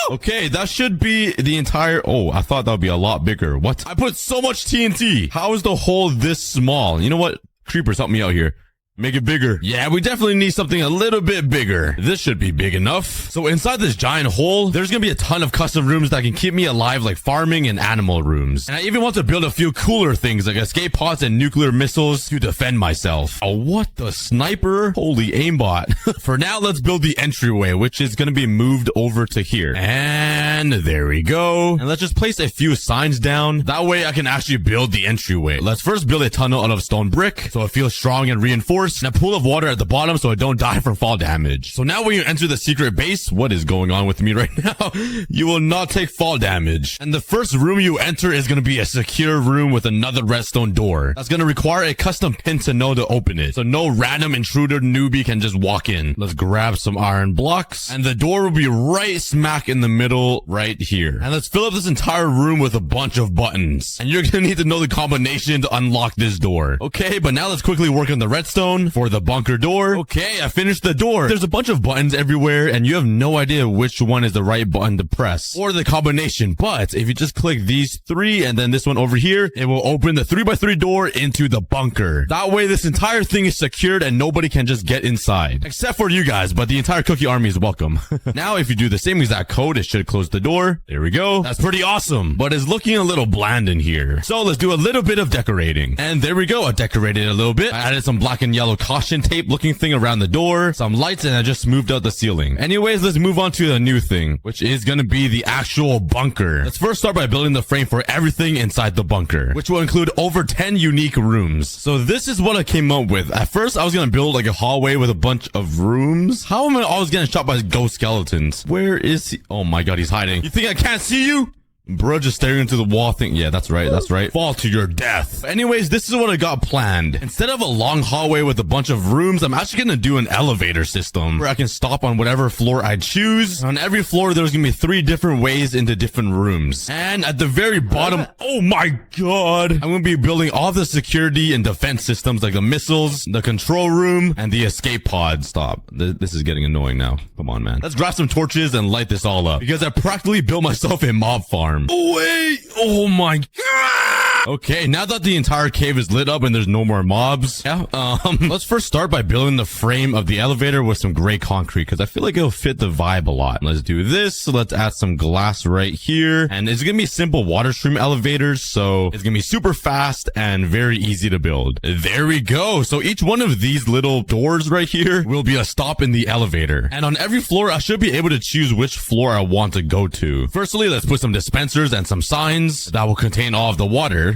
Okay, that should be the entire... Oh, I thought that would be a lot bigger. What? I put so much TNT. How is the hole this small? You know what? Creepers, help me out here. Make it bigger. Yeah, we definitely need something a little bit bigger. This should be big enough. So inside this giant hole, there's gonna be a ton of custom rooms that can keep me alive, like farming and animal rooms. And I even want to build a few cooler things like escape pods and nuclear missiles to defend myself. Oh, what the sniper? Holy aimbot. For now, let's build the entryway, which is gonna be moved over to here. And there we go. And let's just place a few signs down. That way I can actually build the entryway. Let's first build a tunnel out of stone brick so it feels strong and reinforced. And a pool of water at the bottom so I don't die from fall damage. So now when you enter the secret base, what is going on with me right now? You will not take fall damage. And the first room you enter is going to be a secure room with another redstone door. That's going to require a custom pin to know to open it. So no random intruder newbie can just walk in. Let's grab some iron blocks. And the door will be right smack in the middle right here. And let's fill up this entire room with a bunch of buttons. And you're going to need to know the combination to unlock this door. Okay, but now let's quickly work on the redstone for the bunker door. Okay, I finished the door. There's a bunch of buttons everywhere and you have no idea which one is the right button to press or the combination. But if you just click these three and then this one over here, it will open the 3x3 door into the bunker. That way this entire thing is secured and nobody can just get inside. Except for you guys, but the entire cookie army is welcome. Now if you do the same exact code, it should close the door. There we go. That's pretty awesome, but it's looking a little bland in here. So let's do a little bit of decorating. And there we go. I decorated a little bit. I added some black and yellow caution tape looking thing around the door, some lights, and I just smoothed out the ceiling. Anyways, let's move on to the new thing, which is gonna be the actual bunker. Let's first start by building the frame for everything inside the bunker, which will include over 10 unique rooms. So this is what I came up with. At first, I was gonna build like a hallway with a bunch of rooms. How am I always getting shot by ghost skeletons? Where is he? Oh my god, he's hiding. You think I can't see you? Bro, just staring into the wall thing. Yeah, that's right. That's right. Fall to your death. Anyways, this is what I got planned. Instead of a long hallway with a bunch of rooms, I'm actually going to do an elevator system where I can stop on whatever floor I choose. On every floor, there's going to be 3 different ways into different rooms. And at the very bottom, oh my god, I'm going to be building all the security and defense systems like the missiles, the control room, and the escape pod. Stop. This is getting annoying now. Come on, man. Let's grab some torches and light this all up because I practically built myself a mob farm. Oh, wait. Oh, my God. Okay, now that the entire cave is lit up and there's no more mobs, let's first start by building the frame of the elevator with some gray concrete because I feel like it'll fit the vibe a lot. Let's do this. So let's add some glass right here. And it's going to be simple water stream elevators, so it's going to be super fast and very easy to build. There we go. So each one of these little doors right here will be a stop in the elevator. And on every floor, I should be able to choose which floor I want to go to. Firstly, let's put some dispensers and some signs that will contain all of the water.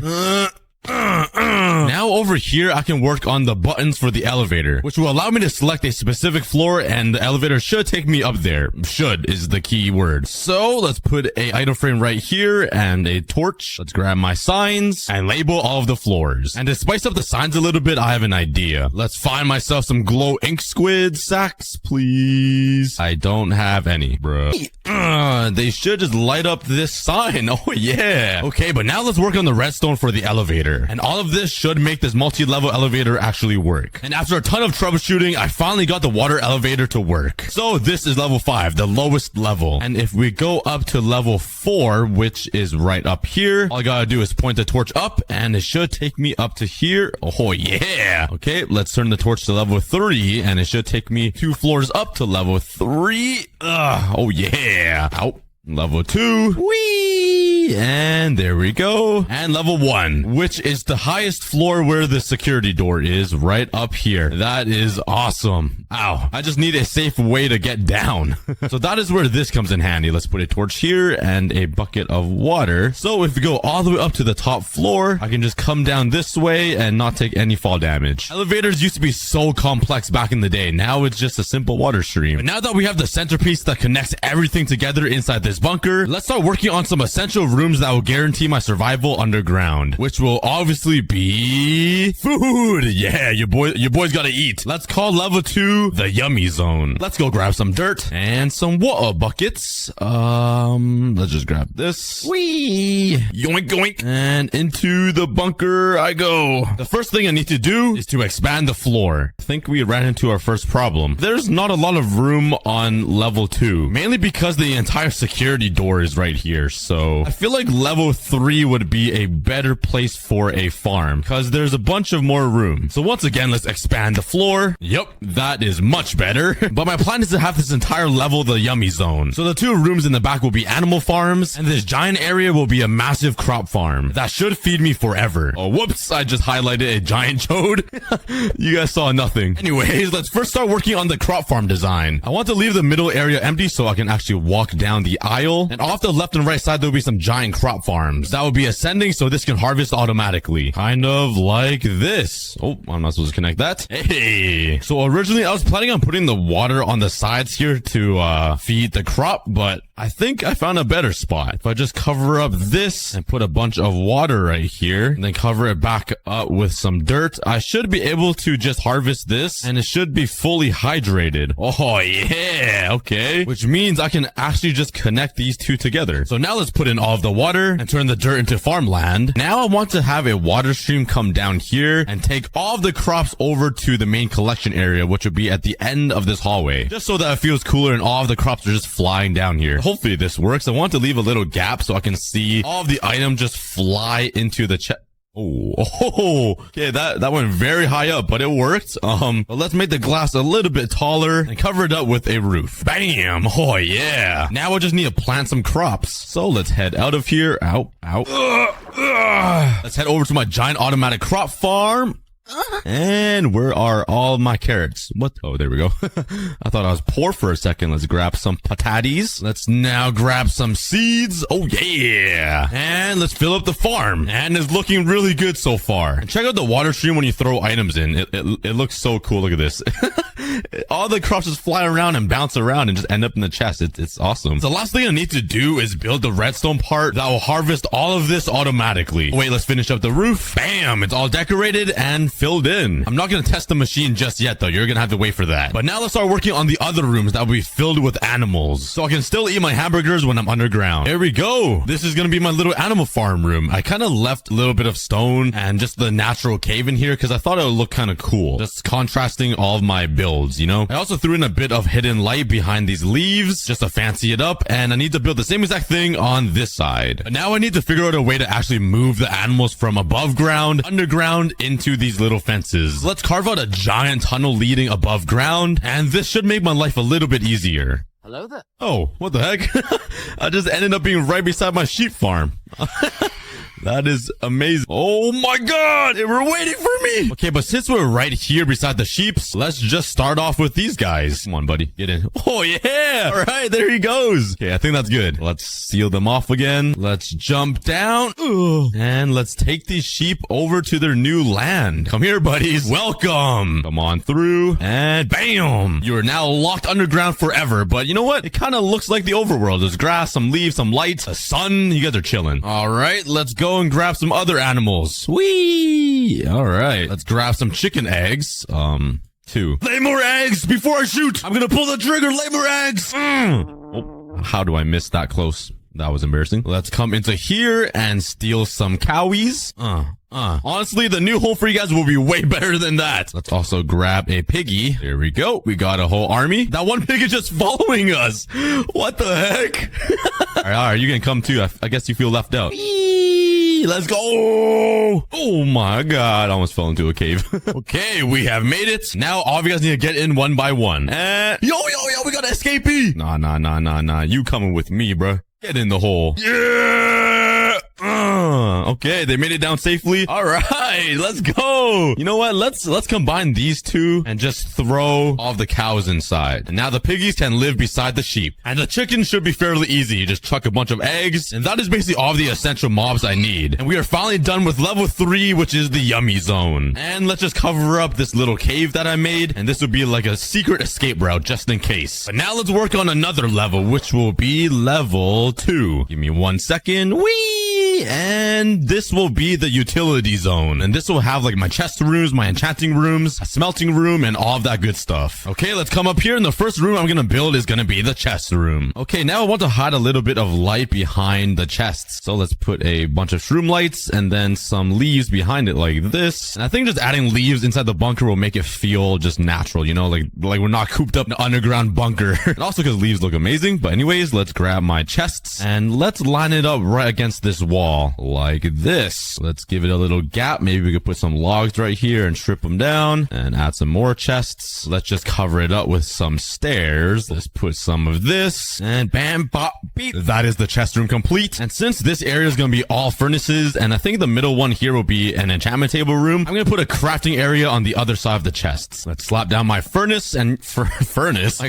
Now over here, I can work on the buttons for the elevator, which will allow me to select a specific floor and the elevator should take me up there. Should is the key word. So let's put a item frame right here and a torch. Let's grab my signs and label all of the floors. And to spice up the signs a little bit, I have an idea. Let's find myself some glow ink squid sacks, please. I don't have any, bro. They should just light up this sign. Oh yeah. Okay, but now let's work on the redstone for the elevator. And all of this should make this multi-level elevator actually work. And after a ton of troubleshooting, I finally got the water elevator to work. So this is level 5, the lowest level. And if we go up to level 4, which is right up here, all I gotta do is point the torch up and it should take me up to here. Oh yeah. Okay, let's turn the torch to level 3 and it should take me 2 floors up to level 3. Oh yeah. Out. Level 2. Whee! Whee! And there we go. And level 1, which is the highest floor where the security door is, right up here. That is awesome. Ow. I just need a safe way to get down. So that is where this comes in handy. Let's put a torch here and a bucket of water. So if we go all the way up to the top floor, I can just come down this way and not take any fall damage. Elevators used to be so complex back in the day. Now it's just a simple water stream. But now that we have the centerpiece that connects everything together inside this bunker, let's start working on some essential rooms that will guarantee my survival underground, which will obviously be food. Yeah, your boy's gotta eat. Let's call level 2 the yummy zone. Let's go grab some dirt and some water buckets. Let's just grab this. Whee! Yoink, yoink. And into the bunker I go. The first thing I need to do is to expand the floor. I think we ran into our first problem. There's not a lot of room on level 2, mainly because the entire security door is right here. So I feel like level 3 would be a better place for a farm because there's a bunch of more room. So once again, let's expand the floor. Yep, that is much better. But my plan is to have this entire level the yummy zone. So the 2 rooms in the back will be animal farms, and this giant area will be a massive crop farm that should feed me forever. Oh, whoops, I just highlighted a giant chode. You guys saw nothing. Anyways, let's first start working on the crop farm design. I want to leave the middle area empty so I can actually walk down the aisle, and off the left and right side there'll be some giant crop farms that will be ascending so this can harvest automatically, kind of like this. Oh, I'm not supposed to connect that. Hey, so originally I was planning on putting the water on the sides here to feed the crop, but I think I found a better spot. If I just cover up this and put a bunch of water right here, and then cover it back up with some dirt, I should be able to just harvest this, and it should be fully hydrated. Oh yeah, okay. Which means I can actually just connect these 2 together. So now let's put in all of the water and turn the dirt into farmland. Now I want to have a water stream come down here and take all of the crops over to the main collection area, which would be at the end of this hallway, just so that it feels cooler and all of the crops are just flying down here. Hopefully this works. I want to leave a little gap so I can see all of the items just fly into the chest. Oh, okay, that went very high up, but it worked. But let's make the glass a little bit taller and cover it up with a roof. Bam! Oh yeah. Now I just need to plant some crops. So let's head out of here. Ow. Let's head over to my giant automatic crop farm. And where are all my carrots? What? Oh, there we go. I thought I was poor for a second. Let's grab some patates. Let's now grab some seeds. Oh, yeah. And let's fill up the farm. And it's looking really good so far. And check out the water stream when you throw items in. It looks so cool. Look at this. All the crops just fly around and bounce around and just end up in the chest. It's awesome. So the last thing I need to do is build the redstone part that will harvest all of this automatically. Wait, let's finish up the roof. Bam! It's all decorated and filled in. I'm not going to test the machine just yet though. You're going to have to wait for that. But now let's start working on the other rooms that will be filled with animals, so I can still eat my hamburgers when I'm underground. There we go. This is going to be my little animal farm room. I kind of left a little bit of stone and just the natural cave in here because I thought it would look kind of cool, just contrasting all of my builds, you know. I also threw in a bit of hidden light behind these leaves just to fancy it up, and I need to build the same exact thing on this side. But now I need to figure out a way to actually move the animals from above ground, underground, into these little fences. Let's carve out a giant tunnel leading above ground, and this should make my life a little bit easier. Hello there. Oh, what the heck? I just ended up being right beside my sheep farm. That is amazing. Oh my god, they were waiting for me. Okay, but since we're right here beside the sheeps, let's just start off with these guys. Come on, buddy, get in. Oh yeah, all right, there he goes. Okay, I think that's good. Let's seal them off again. Let's jump down. Ugh. And let's take these sheep over to their new land. Come here, buddies. Welcome. Come on through, and bam. You are now locked underground forever, but you know what? It kind of looks like the overworld. There's grass, some leaves, some light, a sun. You guys are chilling. All right, let's go and grab some other animals. Whee! All right, let's grab some chicken eggs. 2. Lay more eggs before I shoot. I'm gonna pull the trigger. Lay more eggs. Oh, how do I miss that close? That was embarrassing. Let's come into here and steal some cowies. Honestly, the new home for you guys will be way better than that. Let's also grab a piggy. There we go. We got a whole army. That one pig is just following us. What the heck? All right, you can come too. I guess you feel left out. Let's go. Oh my god, I almost fell into a cave. Okay, we have made it. Now all of you guys need to get in one by one. Yo, we got an escapee. Nah. You coming with me, bro. Get in the hole. Yeah. All right, let's go. Let's grab some seeds. Oh, yeah. We got an escapee. Nah. You coming with me, bro. Get in the hole. Yeah. Yo, we got an escapee. Nah. You coming with me, bro. Get in the hole. Yeah. All right, let's go. Let's grab some seeds. Oh, yeah. We got an escapee. Nah. You coming with me, bro. Get in the hole. Yeah. Okay, they made it down safely. All right, let's go. You know what? Let's combine these two and just throw all of the cows inside. And now the piggies can live beside the sheep. And the chicken should be fairly easy. You just chuck a bunch of eggs, and that is basically all the essential mobs I need. And we are finally done with level 3, which is the yummy zone. And let's just cover up this little cave that I made, and this will be like a secret escape route just in case. But now let's work on another level, which will be level 2. Give me 1 second. Whee! And this will be the utility zone. And this will have like my chest rooms, my enchanting rooms, a smelting room, and all of that good stuff. Okay, let's come up here. And the first room I'm gonna build is gonna be the chest room. Okay, now I want to hide a little bit of light behind the chests. So let's put a bunch of shroom lights and then some leaves behind it like this. And I think just adding leaves inside the bunker will make it feel just natural, you know, like we're not cooped up in an underground bunker. And also because leaves look amazing. But anyways, let's grab my chests and let's line it up right against this wall like this. Let's give it a little gap. Maybe we could put some logs right here and strip them down and add some more chests. Let's just cover it up with some stairs. Let's put some of this and bam, bop, beep. That is the chest room complete. And since this area is going to be all furnaces, and I think the middle one here will be an enchantment table room, I'm going to put a crafting area on the other side of the chests. Let's slap down my furnace and my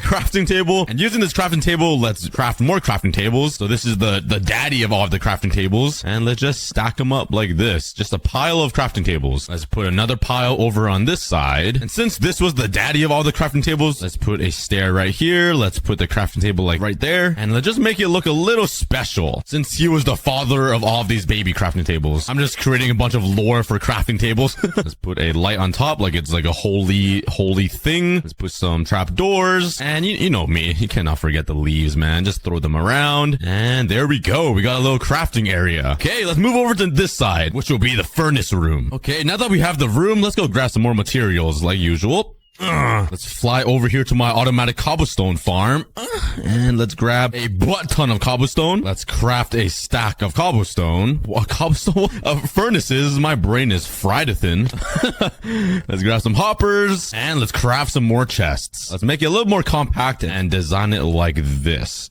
crafting table. And using this crafting table, let's craft more crafting tables. So this is the daddy of all of the crafting tables. And let's just stack them up like this. Just a pile of crafting tables. Let's put another pile over on this side. And since this was the daddy of all the crafting tables, let's put a stair right here. Let's put the crafting table like right there. And let's just make it look a little special. Since he was the father of all of these baby crafting tables, I'm just creating a bunch of lore for crafting tables. Let's put a light on top like it's like a holy thing. Let's put some trap doors. And you know me, you cannot forget the leaves, man. Just throw them around. And there we go. We got a little crafting area. Okay, let's move over to this side, which will be the furnace room. Okay, now that we have the room, let's go grab some more materials like usual. Let's fly over here to my automatic cobblestone farm. And let's grab a butt ton of cobblestone. Let's craft a stack of cobblestone. What, cobblestone? Furnaces. My brain is fried thin. Let's grab some hoppers. And let's craft some more chests. Let's make it a little more compact and design it like this.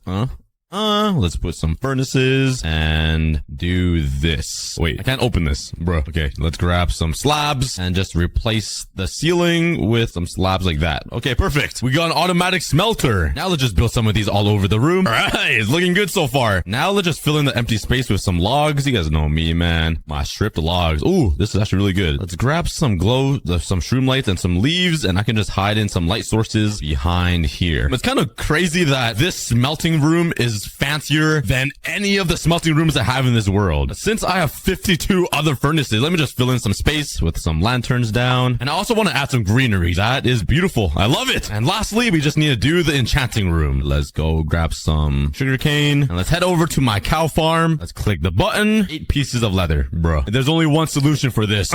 Let's put some furnaces and do this. Wait, I can't open this, bro. Okay, let's grab some slabs and just replace the ceiling with some slabs like that. Okay, perfect. We got an automatic smelter. Now let's just build some of these all over the room. All right, it's looking good so far. Now let's just fill in the empty space with some logs. You guys know me, man. My stripped logs. Ooh, this is actually really good. Let's grab some some shroom lights and some leaves, and I can just hide in some light sources behind here. It's kind of crazy that this smelting room is fancier than any of the smelting rooms I have in this world. Since I have 52 other furnaces, let me just fill in some space with some lanterns down. And I also want to add some greenery. That is beautiful. I love it. And lastly, we just need to do the enchanting room. Let's go grab some sugarcane and let's head over to my cow farm. Let's click the button. 8 pieces of leather, bro. There's only one solution for this.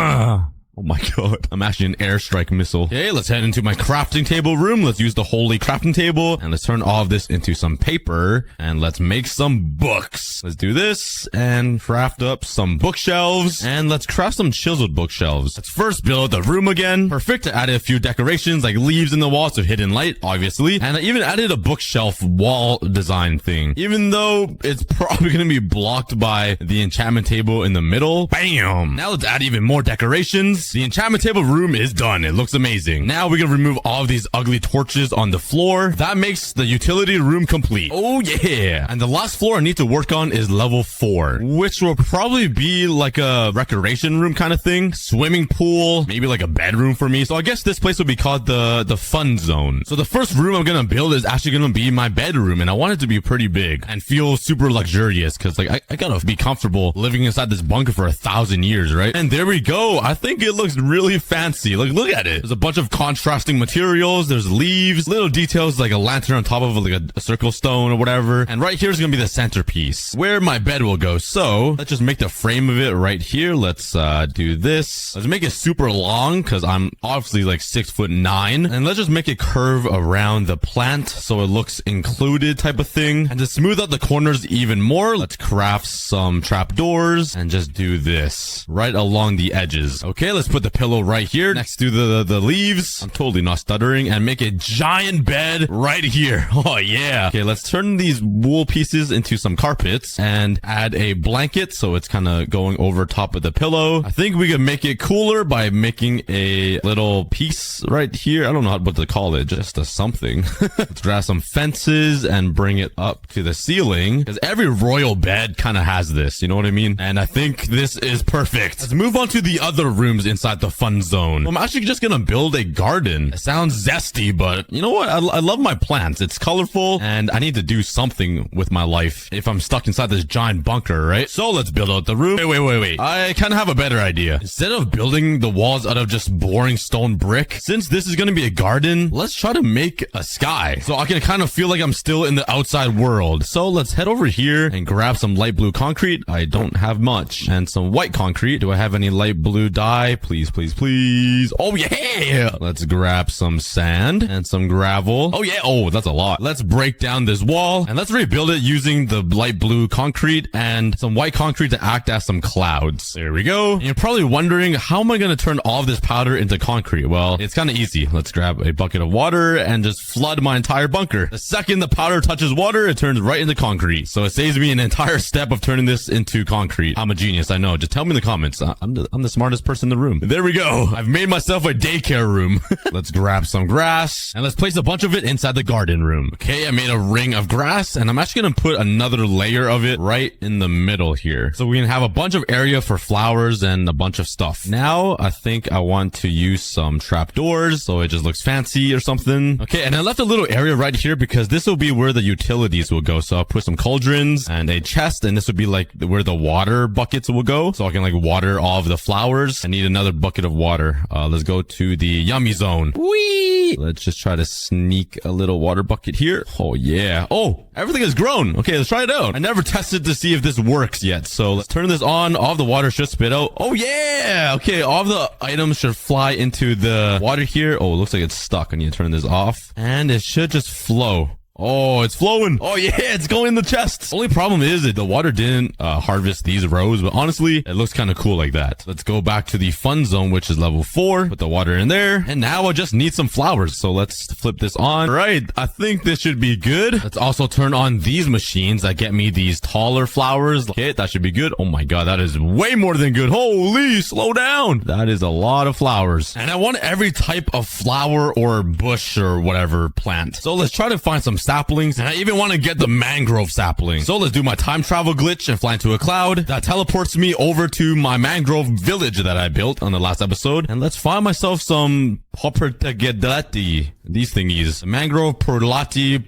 Oh my god. I'm actually an airstrike missile. Okay, let's head into my crafting table room. Let's use the holy crafting table. And let's turn all of this into some paper. And let's make some books. Let's do this. And craft up some bookshelves. And let's craft some chiseled bookshelves. Let's first build the room again. Perfect. I added a few decorations like leaves in the walls to hidden light, obviously. And I even added a bookshelf wall design thing. Even though it's probably going to be blocked by the enchantment table in the middle. Bam! Now let's add even more decorations. The enchantment table room is done. It looks amazing. Now we can remove all of these ugly torches on the floor. That makes the utility room complete. Oh yeah. And the last floor I need to work on is level 4, which will probably be like a recreation room kind of thing. Swimming pool, maybe like a bedroom for me. So I guess this place will be called the fun zone. So the first room I'm gonna build is actually gonna be my bedroom, and I want it to be pretty big and feel super luxurious because like I gotta be comfortable living inside this bunker for 1,000 years, right? And there we go. I think it looks really fancy. Like, look at it. There's a bunch of contrasting materials. There's leaves, little details like a lantern on top of like a circle stone or whatever. And right here is gonna be the centerpiece where my bed will go. So let's just make the frame of it right here. Let's do this. Let's make it super long because I'm obviously like 6'9", and let's just make it curve around the plant so it looks included type of thing. And to smooth out the corners even more, let's craft some trapdoors and just do this right along the edges. Okay, let's let's put the pillow right here next to the leaves. I'm totally not stuttering. And make a giant bed right here. Oh, yeah. Okay, let's turn these wool pieces into some carpets and add a blanket so it's kind of going over top of the pillow. I think we can make it cooler by making a little piece right here. I don't know what to call it. Just a something. Let's grab some fences and bring it up to the ceiling because every royal bed kind of has this. You know what I mean? And I think this is perfect. Let's move on to the other rooms inside the fun zone. I'm actually just gonna build a garden. It sounds zesty, but you know what? I love my plants. It's colorful and I need to do something with my life if I'm stuck inside this giant bunker, right? So let's build out the roof. Wait. I kind of have a better idea. Instead of building the walls out of just boring stone brick, since this is gonna be a garden, let's try to make a sky so I can kind of feel like I'm still in the outside world. So let's head over here and grab some light blue concrete. I don't have much. And some white concrete. Do I have any light blue dye? Please. Oh, yeah. Let's grab some sand and some gravel. Oh, yeah. Oh, that's a lot. Let's break down this wall and let's rebuild it using the light blue concrete and some white concrete to act as some clouds. There we go. And you're probably wondering, how am I going to turn all of this powder into concrete? Well, it's kind of easy. Let's grab a bucket of water and just flood my entire bunker. The second the powder touches water, it turns right into concrete. So it saves me an entire step of turning this into concrete. I'm a genius. I know. Just tell me in the comments. I'm the smartest person in the room. There we go. I've made myself a daycare room. Let's grab some grass and let's place a bunch of it inside the garden room. Okay, I made a ring of grass and I'm actually going to put another layer of it right in the middle here. So we can have a bunch of area for flowers and a bunch of stuff. Now, I think I want to use some trapdoors so it just looks fancy or something. Okay, and I left a little area right here because this will be where the utilities will go. So I'll put some cauldrons and a chest, and this would be like where the water buckets will go. So I can like water all of the flowers. I need another bucket of water. Let's go to the yummy zone. Whee! Let's just try to sneak a little water bucket here. Oh, yeah. Oh, everything has grown. Okay, let's try it out. I never tested to see if this works yet. So let's turn this on. All of the water should spit out. Oh, yeah. Okay, all of the items should fly into the water here. Oh, it looks like it's stuck. I need to turn this off. And it should just flow. Oh, it's flowing. Oh, yeah, it's going in the chest. Only problem is that the water didn't harvest these rows, but honestly, it looks kind of cool like that. Let's go back to the fun zone, which is level 4. Put the water in there. And now I just need some flowers. So let's flip this on. All right, I think this should be good. Let's also turn on these machines that get me these taller flowers. Okay, that should be good. Oh my God, that is way more than good. Holy, slow down. That is a lot of flowers. And I want every type of flower or bush or whatever plant. So let's try to find some saplings, and I even want to get the mangrove sapling. So let's do my time travel glitch and fly into a cloud that teleports me over to my mangrove village that I built on the last episode. And let's find myself some Hoppertagedati. These thingies. Mangrove Perlati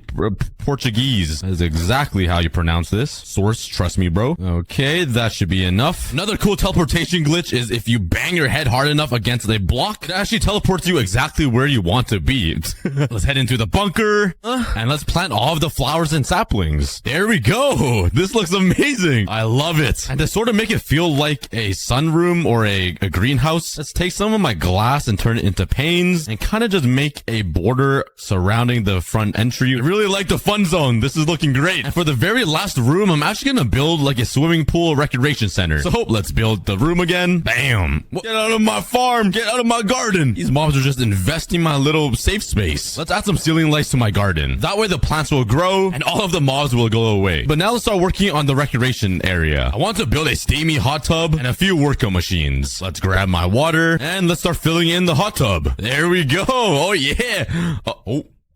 Portuguese. That is exactly how you pronounce this. Source, trust me, bro. Okay, that should be enough. Another cool teleportation glitch is if you bang your head hard enough against a block, it actually teleports you exactly where you want to be. Let's head into the bunker and let's plant all of the flowers and saplings. There we go. This looks amazing. I love it. And to sort of make it feel like a sunroom or a greenhouse, let's take some of my glass and turn it into panes and kind of just make a border surrounding the front entry. I really like the fun zone. This is looking great. And for the very last room, I'm actually going to build like a swimming pool recreation center. So let's build the room again. Bam. Get out of my farm. Get out of my garden. These mobs are just investing my little safe space. Let's add some ceiling lights to my garden. That way the plants will grow and all of the mobs will go away. But now let's start working on the recreation area. I want to build a steamy hot tub and a few workout machines. Let's grab my water and let's start filling in the hot tub. There we go. Oh yeah.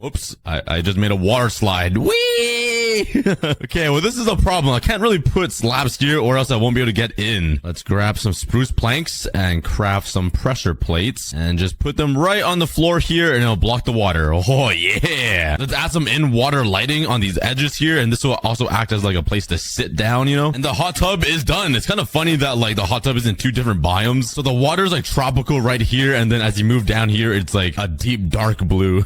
Oops, I just made a water slide. Whee! Okay, well, this is a problem. I can't really put slabs here or else I won't be able to get in. Let's grab some spruce planks and craft some pressure plates and just put them right on the floor here and it'll block the water. Oh, yeah. Let's add some in-water lighting on these edges here and this will also act as like a place to sit down, you know? And the hot tub is done. It's kind of funny that like the hot tub is in 2 different biomes. So the water is like tropical right here and then as you move down here, it's like a deep dark blue.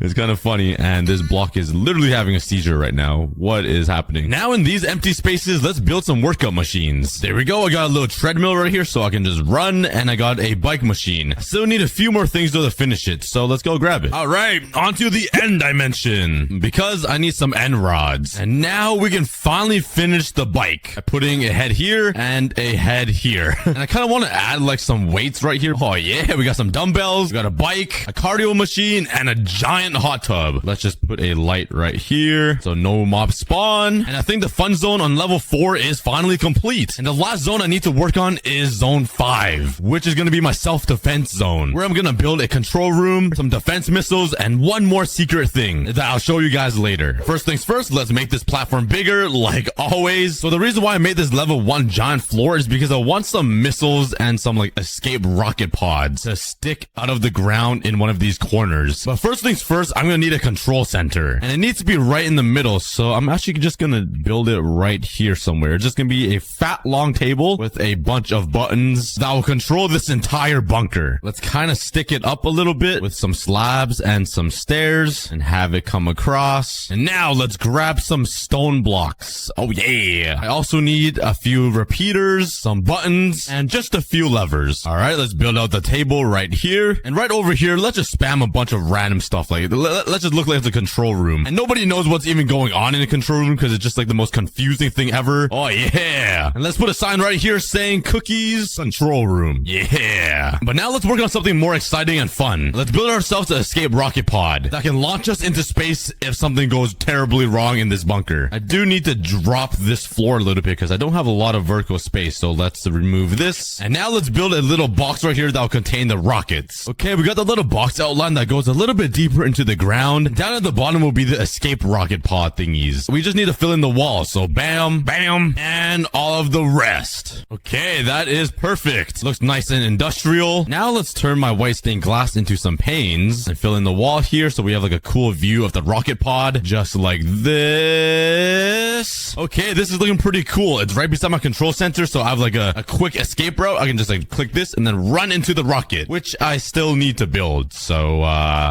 It's kind of funny, and this block is literally having a seizure right now. now. What is happening? Now in these empty spaces, let's build some workout machines. There we go. I got a little treadmill right here so I can just run, and I got a bike machine. I still need a few more things though to finish it, so let's go grab it. All right, on to the end dimension, because I need some end rods. And now we can finally finish the bike by putting a head here and a head here. And I kind of want to add like some weights right here. Oh yeah, we got some dumbbells, we got a bike, a cardio machine, and a giant hot tub. Let's just put a light right here so no mob spawn. And I think the fun zone on level 4 is finally complete. And the last zone I need to work on is zone 5, which is going to be my self-defense zone, where I'm going to build a control room, some defense missiles, and one more secret thing that I'll show you guys later. First things first, let's make this platform bigger like always. So the reason why I made this level 1 giant floor is because I want some missiles and some like escape rocket pods to stick out of the ground in one of these corners. But first things first, I'm going to need a control center, and it needs to be right in the middle. So I'm actually just going to build it right here somewhere. It's just going to be a fat long table with a bunch of buttons that will control this entire bunker. Let's kind of stick it up a little bit with some slabs and some stairs and have it come across. And now let's grab some stone blocks. Oh yeah. I also need a few repeaters, some buttons, and just a few levers. All right, let's build out the table right here. And right over here, let's just spam a bunch of random stuff. Like, let's just look like it's a control room. And nobody knows what's even going on in the control room because it's just like the most confusing thing ever. Oh yeah. And let's put a sign right here saying cookies control room. Yeah. But now let's work on something more exciting and fun. Let's build ourselves an escape rocket pod that can launch us into space if something goes terribly wrong in this bunker. I do need to drop this floor a little bit because I don't have a lot of vertical space. So let's remove this. And now let's build a little box right here that will contain the rockets. Okay, we got the little box outline that goes a little bit deeper into the ground. Down at the bottom will be the escape rocket pod thingies. We just need to fill in the wall. So bam, bam, and all of the rest. Okay, that is perfect. Looks nice and industrial. Now let's turn my white stained glass into some panes and fill in the wall here so we have like a cool view of the rocket pod, just like this. Okay, this is looking pretty cool. It's right beside my control center, so I have like a quick escape route. I can just like click this and then run into the rocket, which I still need to build. So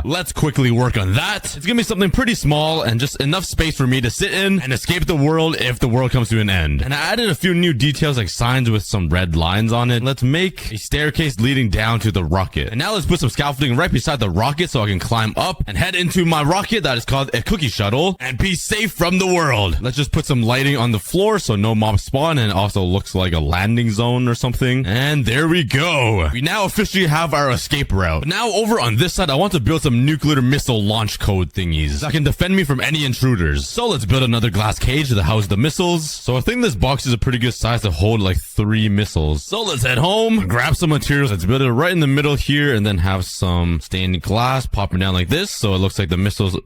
let's quickly work on that. It's gonna be something pretty small and just enough space for me to sit in and escape the world if the world comes to an end. And I added a few new details like signs with some red lines on it. Let's make a staircase leading down to the rocket. And now let's put some scaffolding right beside the rocket so I can climb up and head into my rocket that is called a cookie shuttle and be safe from the world. Let's just put some lighting on the floor so no mobs spawn, and it also looks like a landing zone or something. And there we go. We now officially have our escape route. But now over on this side, I want to build some nuclear missile launch code thingies that can defend me from any intruders. So let's build another glass cage to house the missiles. So I think this box is a pretty good size to hold like 3 missiles. So let's head home, grab some materials. Let's build it right in the middle here and then have some stained glass popping down like this. So it looks like the missiles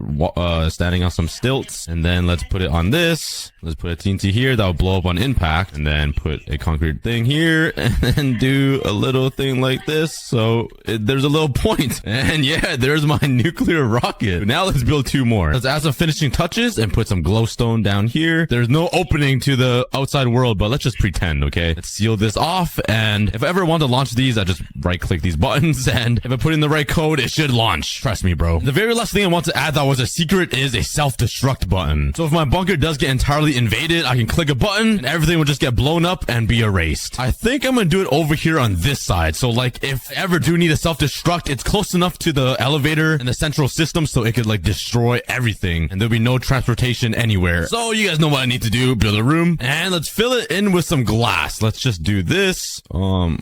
standing on some stilts. And then let's put it on this. Let's put a TNT here that will blow up on impact, and then put a concrete thing here and then do a little thing like this. So there's a little point. And yeah, there's my nuclear rocket. Now let's build 2 more. Let's add some finishing touches and put some glowstone down here. There's no opening to the outside world, but let's just pretend, okay? Let's seal this off. And if I ever want to launch these, I just right click these buttons. And if I put in the right code, it should launch. Trust me, bro. The very last thing I want to add that was a secret is a self-destruct button. So if my bunker does get entirely invaded, I can click a button and everything will just get blown up and be erased. I think I'm gonna do it over here on this side. So like if I ever do need a self-destruct, it's close enough to the elevator and the central system so it could like destroy everything and there'll be no transportation anywhere. So you guys know what I need to do. Build a room and let's fill it in with some glass. Let's just do this. Oh,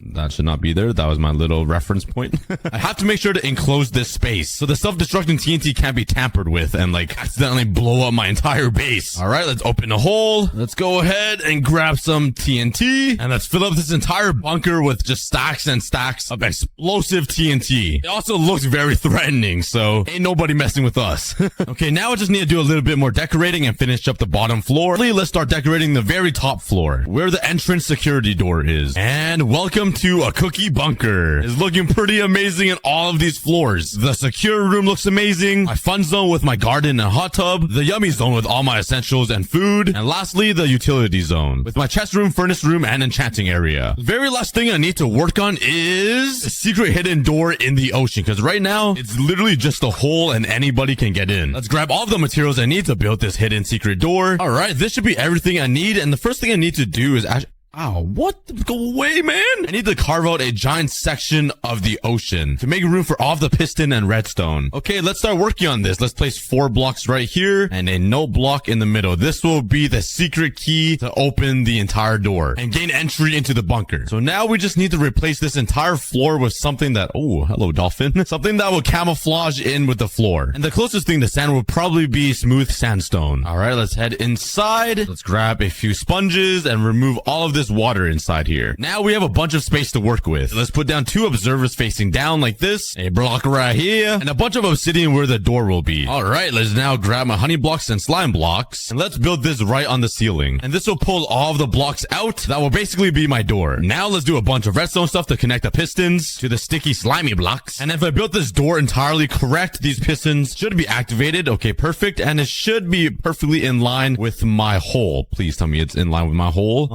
that should not be there. That was my little reference point. I have to make sure to enclose this space so the self-destructing TNT can't be tampered with and like accidentally blow up my entire base. All right, let's open a hole. Let's go ahead and grab some TNT and let's fill up this entire bunker with just stacks and stacks of explosive TNT. It also looks very threatening, so ain't nobody messing with us. Okay, now I just need to do a little bit more decorating and finish up the bottom floor. Let's start decorating the very top floor where the entrance security door is. And welcome into a cookie bunker. It's looking pretty amazing in all of these floors. The secure room looks amazing. My fun zone with my garden and hot tub. The yummy zone with all my essentials and food. And lastly, the utility zone with my chest room, furnace room, and enchanting area. The very last thing I need to work on is a secret hidden door in the ocean, because right now it's literally just a hole and anybody can get in. Let's grab all of the materials I need to build this hidden secret door. All right, this should be everything I need. And the first thing I need to do is actually... Ow, what? Go away, man. I need to carve out a giant section of the ocean to make room for all of the piston and redstone. Okay, let's start working on this. Let's place 4 blocks right here and a no block in the middle. This will be the secret key to open the entire door and gain entry into the bunker. So now we just need to replace this entire floor with something that, oh, hello, dolphin. Something that will camouflage in with the floor. And the closest thing to sand will probably be smooth sandstone. All right, let's head inside. Let's grab a few sponges and remove all of this water inside here. Now we have a bunch of space to work with. Let's put down 2 observers facing down like this, a block right here, and a bunch of obsidian where the door will be. All right, let's now grab my honey blocks and slime blocks, and let's build this right on the ceiling. And this will pull all of the blocks out. That will basically be my door. Now let's do a bunch of redstone stuff to connect the pistons to the sticky slimy blocks. And if I built this door entirely correct, these pistons should be activated. Okay, perfect. And it should be perfectly in line with my hole. Please tell me it's in line with my hole.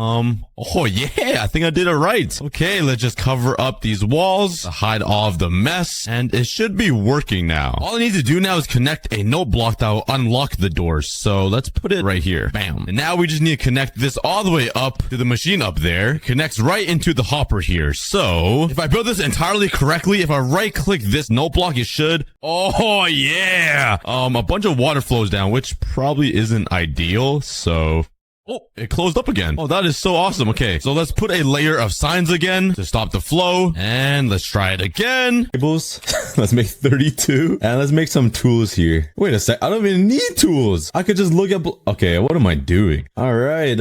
Oh yeah, I think I did it right. Okay, let's just cover up these walls to hide all of the mess, and it should be working now. All I need to do now is connect a note block that will unlock the doors. So let's put it right here. Bam. And now we just need to connect this all the way up to the machine up there. It connects right into the hopper here. So if I build this entirely correctly, if I right click this note block, it should. Oh yeah. A bunch of water flows down, which probably isn't ideal. So oh, it closed up again. Oh, that is so awesome. Okay, so let's put a layer of signs again to stop the flow. And let's try it again. Tables. Let's make 32. And let's make some tools here. Wait a sec. I don't even need tools. I could just look up. Okay, what am I doing? All right.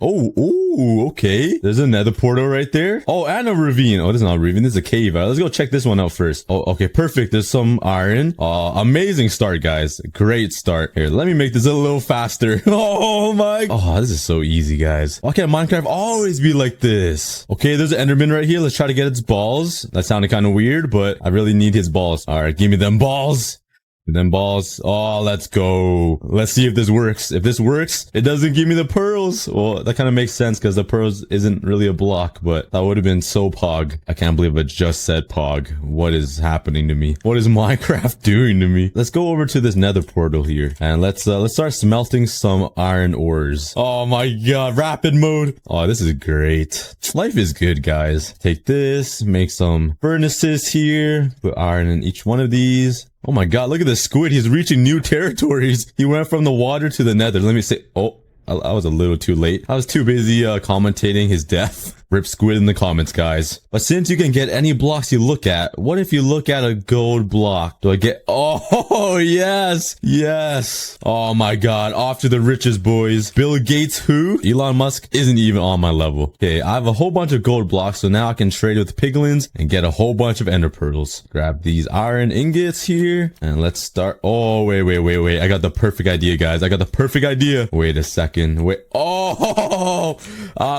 Okay. There's a nether portal right there. Oh, and a ravine. Oh, this is not a ravine. This is a cave. Let's go check this one out first. Oh, okay. Perfect. There's some iron. Amazing start, guys. Great start. Here, let me make this a little faster. Oh my. Oh, this is so easy, guys. Why can't Minecraft always be like this? Okay, there's an enderman right here. Let's try to get its balls. That sounded kind of weird, but I really need his balls. All right, give me them balls. Them balls. Oh, let's go. Let's see if this works. If this works, it doesn't give me the pearls. Well, that kind of makes sense because the pearls isn't really a block, but that would have been so pog. I can't believe it just said pog. What is happening to me? What is Minecraft doing to me? Let's go over to this nether portal here and let's start smelting some iron ores. Oh my god, rapid mode. Oh, this is great. Life is good, guys. Take this, make some furnaces here, put iron in each one of these. Oh my god, look at this squid. He's reaching new territories. He went from the water to the nether. Let me say, oh, I was a little too late. I was too busy commentating his death. Rip squid in the comments, guys. But since you can get any blocks you look at, what if you look at a gold block? Do I get... Oh, yes. Yes. Oh my god. Off to the riches, boys. Bill Gates who? Elon Musk isn't even on my level. Okay, I have a whole bunch of gold blocks, so now I can trade with piglins and get a whole bunch of ender pearls. Grab these iron ingots here, and let's start... Oh, wait. I got the perfect idea, guys. I got the perfect idea. Wait a second. Wait. Oh,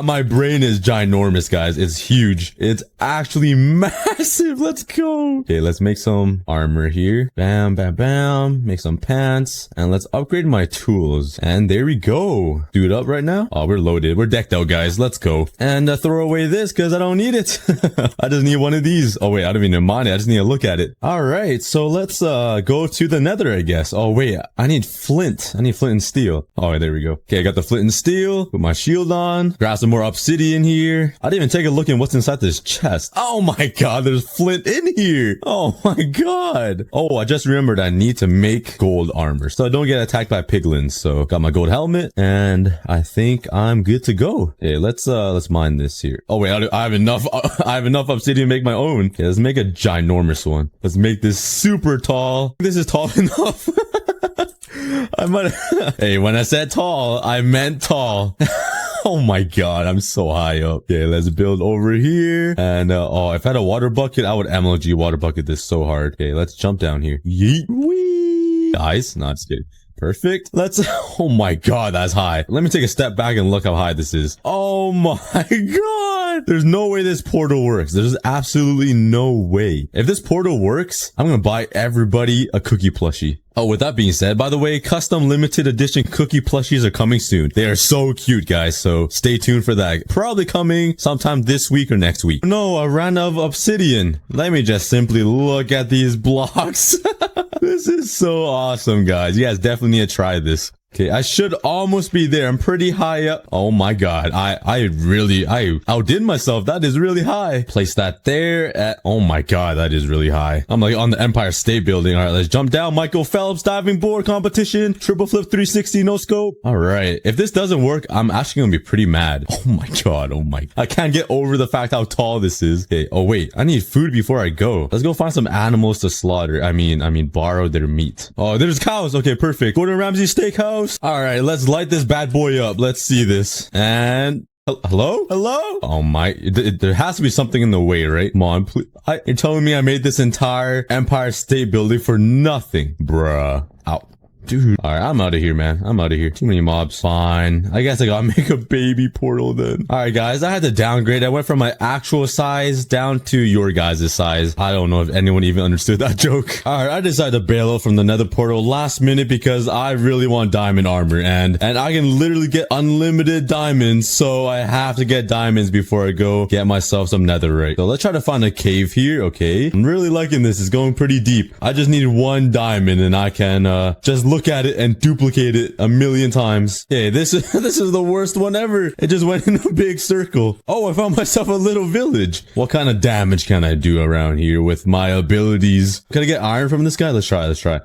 my brain is ginormous. Guys, it's huge. It's actually massive. Let's go. Okay, let's make some armor here. Bam, bam, bam. Make some pants, and let's upgrade my tools. And there we go. Do it up right now. Oh, we're loaded. We're decked out, guys. Let's go. And throw away this because I don't need it. I just need one of these. Oh wait, I don't even mind it. I just need to look at it. All right, so let's go to the nether, I guess. Oh wait, I need flint. I need flint and steel. Oh, there we go. Okay, I got the flint and steel. Put my shield on. Grab some more obsidian here. I didn't even take a look at what's inside this chest. Oh my god, there's flint in here. Oh my god. Oh, I just remembered I need to make gold armor so I don't get attacked by piglins. So got my gold helmet and I think I'm good to go. Okay, let's mine this here. Oh wait, I have enough. I have enough obsidian to make my own. Okay, let's make a ginormous one. Let's make this super tall. This is tall enough. I might. Hey, when I said tall, I meant tall. Oh my god, I'm so high up. Okay, let's build over here. And, oh, if I had a water bucket, I would MLG water bucket this so hard. Okay, let's jump down here. Yeet. Wee. Guys, not just kidding. Perfect. Let's, oh my god, that's high. Let me take a step back and look how high this is. Oh my god. what? There's no way this portal works. There's absolutely no way. If this portal works, I'm gonna buy everybody a cookie plushie. Oh, with that being said, by the way, custom limited edition cookie plushies are coming soon. They are so cute, guys, so stay tuned for that. Probably coming sometime this week or next week. No, I ran out of obsidian. Let me just simply look at these blocks. This is so awesome, guys. You guys definitely need to try this. Okay, I should almost be there. I'm pretty high up. Oh my god. I outdid myself. That is really high. Place that there. Oh my god, that is really high. I'm like on the Empire State Building. All right, let's jump down. Michael Phelps diving board competition. Triple flip 360, no scope. All right. If this doesn't work, I'm actually gonna be pretty mad. Oh my god. Oh my. I can't get over the fact how tall this is. Okay. Oh wait, I need food before I go. Let's go find some animals to slaughter. I mean, borrow their meat. Oh, there's cows. Okay, perfect. Gordon Ramsay Steakhouse. All right, let's light this bad boy up. Let's see this. And hello? Oh my, there has to be something in the way, right? Come on, please. You're telling me I made this entire Empire State Building for nothing, bruh. Ow. Dude. All right, I'm out of here, man. I'm out of here. Too many mobs. Fine. I guess I gotta make a baby portal then. All right, guys. I had to downgrade. I went from my actual size down to your guys' size. I don't know if anyone even understood that joke. All right, I decided to bail out from the nether portal last minute because I really want diamond armor. And I can literally get unlimited diamonds. So I have to get diamonds before I go get myself some netherite. So let's try to find a cave here. Okay. I'm really liking this. It's going pretty deep. I just need one diamond and I can just look at it and duplicate it a million times. Okay, this is the worst one ever. It just went in a big circle. Oh, I found myself a little village. What kind of damage can I do around here with my abilities? Can I get iron from this guy? Let's try.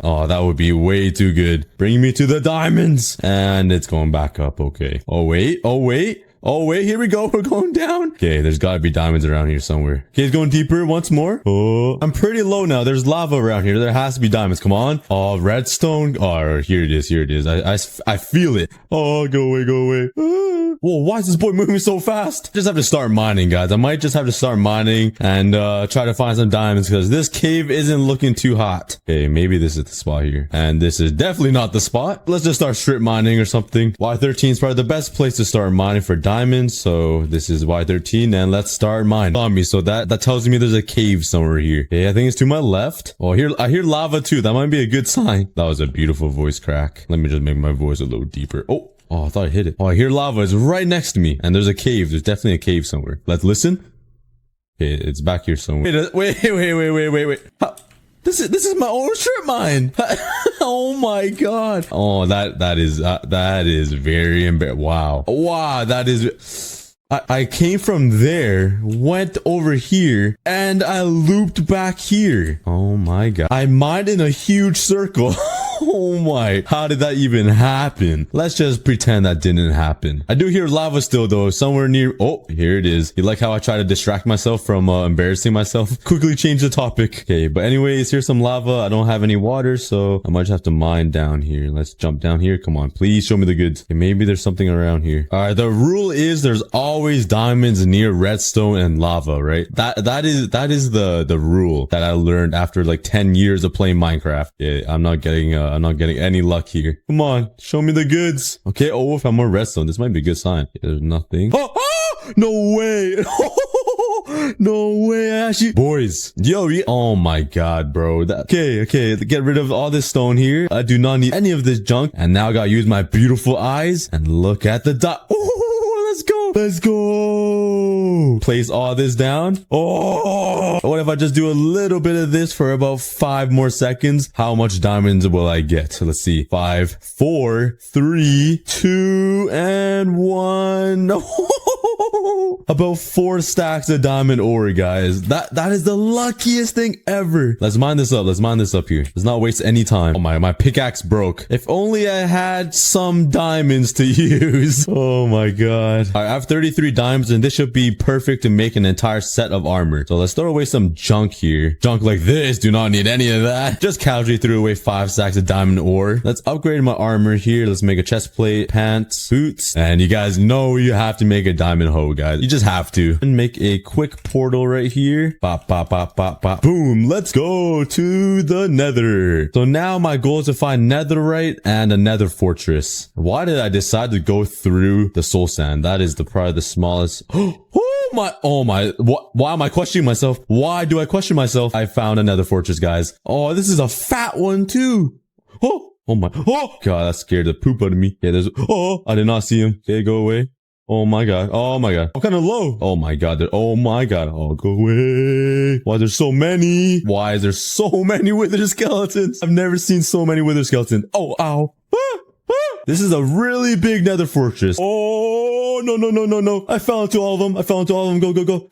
Oh, that would be way too good. Bring me to the diamonds. And it's going back up. Okay. Oh, wait. Here we go. We're going down. Okay, there's gotta be diamonds around here somewhere. Okay, it's going deeper once more. Oh, I'm pretty low now. There's lava around here. There has to be diamonds. Come on. Oh, redstone. Oh, here it is. I feel it. Oh, go away. Whoa, why is this boy moving so fast? Just have to start mining, guys. I might just have to start mining and try to find some diamonds because this cave isn't looking too hot. Okay, maybe this is the spot here. And this is definitely not the spot. Let's just start strip mining or something. Y13 is probably the best place to start mining for diamonds. So this is Y13 and let's start mining. On me. So that tells me there's a cave somewhere here. Okay, I think it's to my left. Oh, here I hear lava too. That might be a good sign. That was a beautiful voice crack. Let me just make my voice a little deeper. Oh, I thought I hit it. Oh, I hear lava. It's right next to me. And there's a cave. There's definitely a cave somewhere. Let's listen. Okay, it's back here somewhere. Wait. This is my own strip mine. Oh my god. Oh, that is very embarrassing. Wow, that is... I came from there, went over here, and I looped back here. Oh my god. I mined in a huge circle. Oh my. How did that even happen? Let's just pretend that didn't happen. I do hear lava still though, somewhere near... Oh, here it is. You like how I try to distract myself from embarrassing myself? Quickly change the topic. Okay, but anyways, here's some lava. I don't have any water, so I might just have to mine down here. Let's jump down here. Come on, please show me the goods. Okay, maybe there's something around here. All right, the rule is there's always diamonds near redstone and lava, right? That is the rule that I learned after like 10 years of playing Minecraft. Yeah, I'm not getting any luck here. Come on, show me the goods. Okay, oh, if I'm more redstone, this might be a good sign. There's nothing. Oh, no way. No way, actually. Boys, oh my god, bro. Okay, get rid of all this stone here. I do not need any of this junk. And now I gotta use my beautiful eyes and look at the let's go. Place all this down. Oh, what if I just do a little bit of this for about 5 more seconds? How much diamonds will I get? So let's see. 5, 4, 3, 2, and 1. About 4 stacks of diamond ore, guys. That is the luckiest thing ever. Let's mine this up. Here. Let's not waste any time. Oh my pickaxe broke. If only I had some diamonds to use. Oh my god. All right, I have 33 diamonds and this should be perfect to make an entire set of armor. So let's throw away some junk here. Junk like this. Do not need any of that. Just casually threw away 5 stacks of diamond ore. Let's upgrade my armor here. Let's make a chest plate, pants, boots. And you guys know you have to make a diamond hoe, guys. You just have to. And make a quick portal right here. Bop. Boom. Let's go to the nether. So now my goal is to find netherite and a nether fortress. Why did I decide to go through the soul sand? That is probably the smallest. Oh, Oh my, why am I questioning myself? Why do I question myself? I found another fortress, guys. Oh, this is a fat one too. Oh my, oh God, that scared the poop out of me. Yeah, I did not see him. Okay, go away. Oh my God. Oh my God. I'm kind of low. Oh my God. Oh my God. Oh, go away. Why there's so many? Why is there so many wither skeletons? I've never seen so many wither skeletons. Oh, ow. This is a really big nether fortress. Oh, no. I fell into all of them. Go.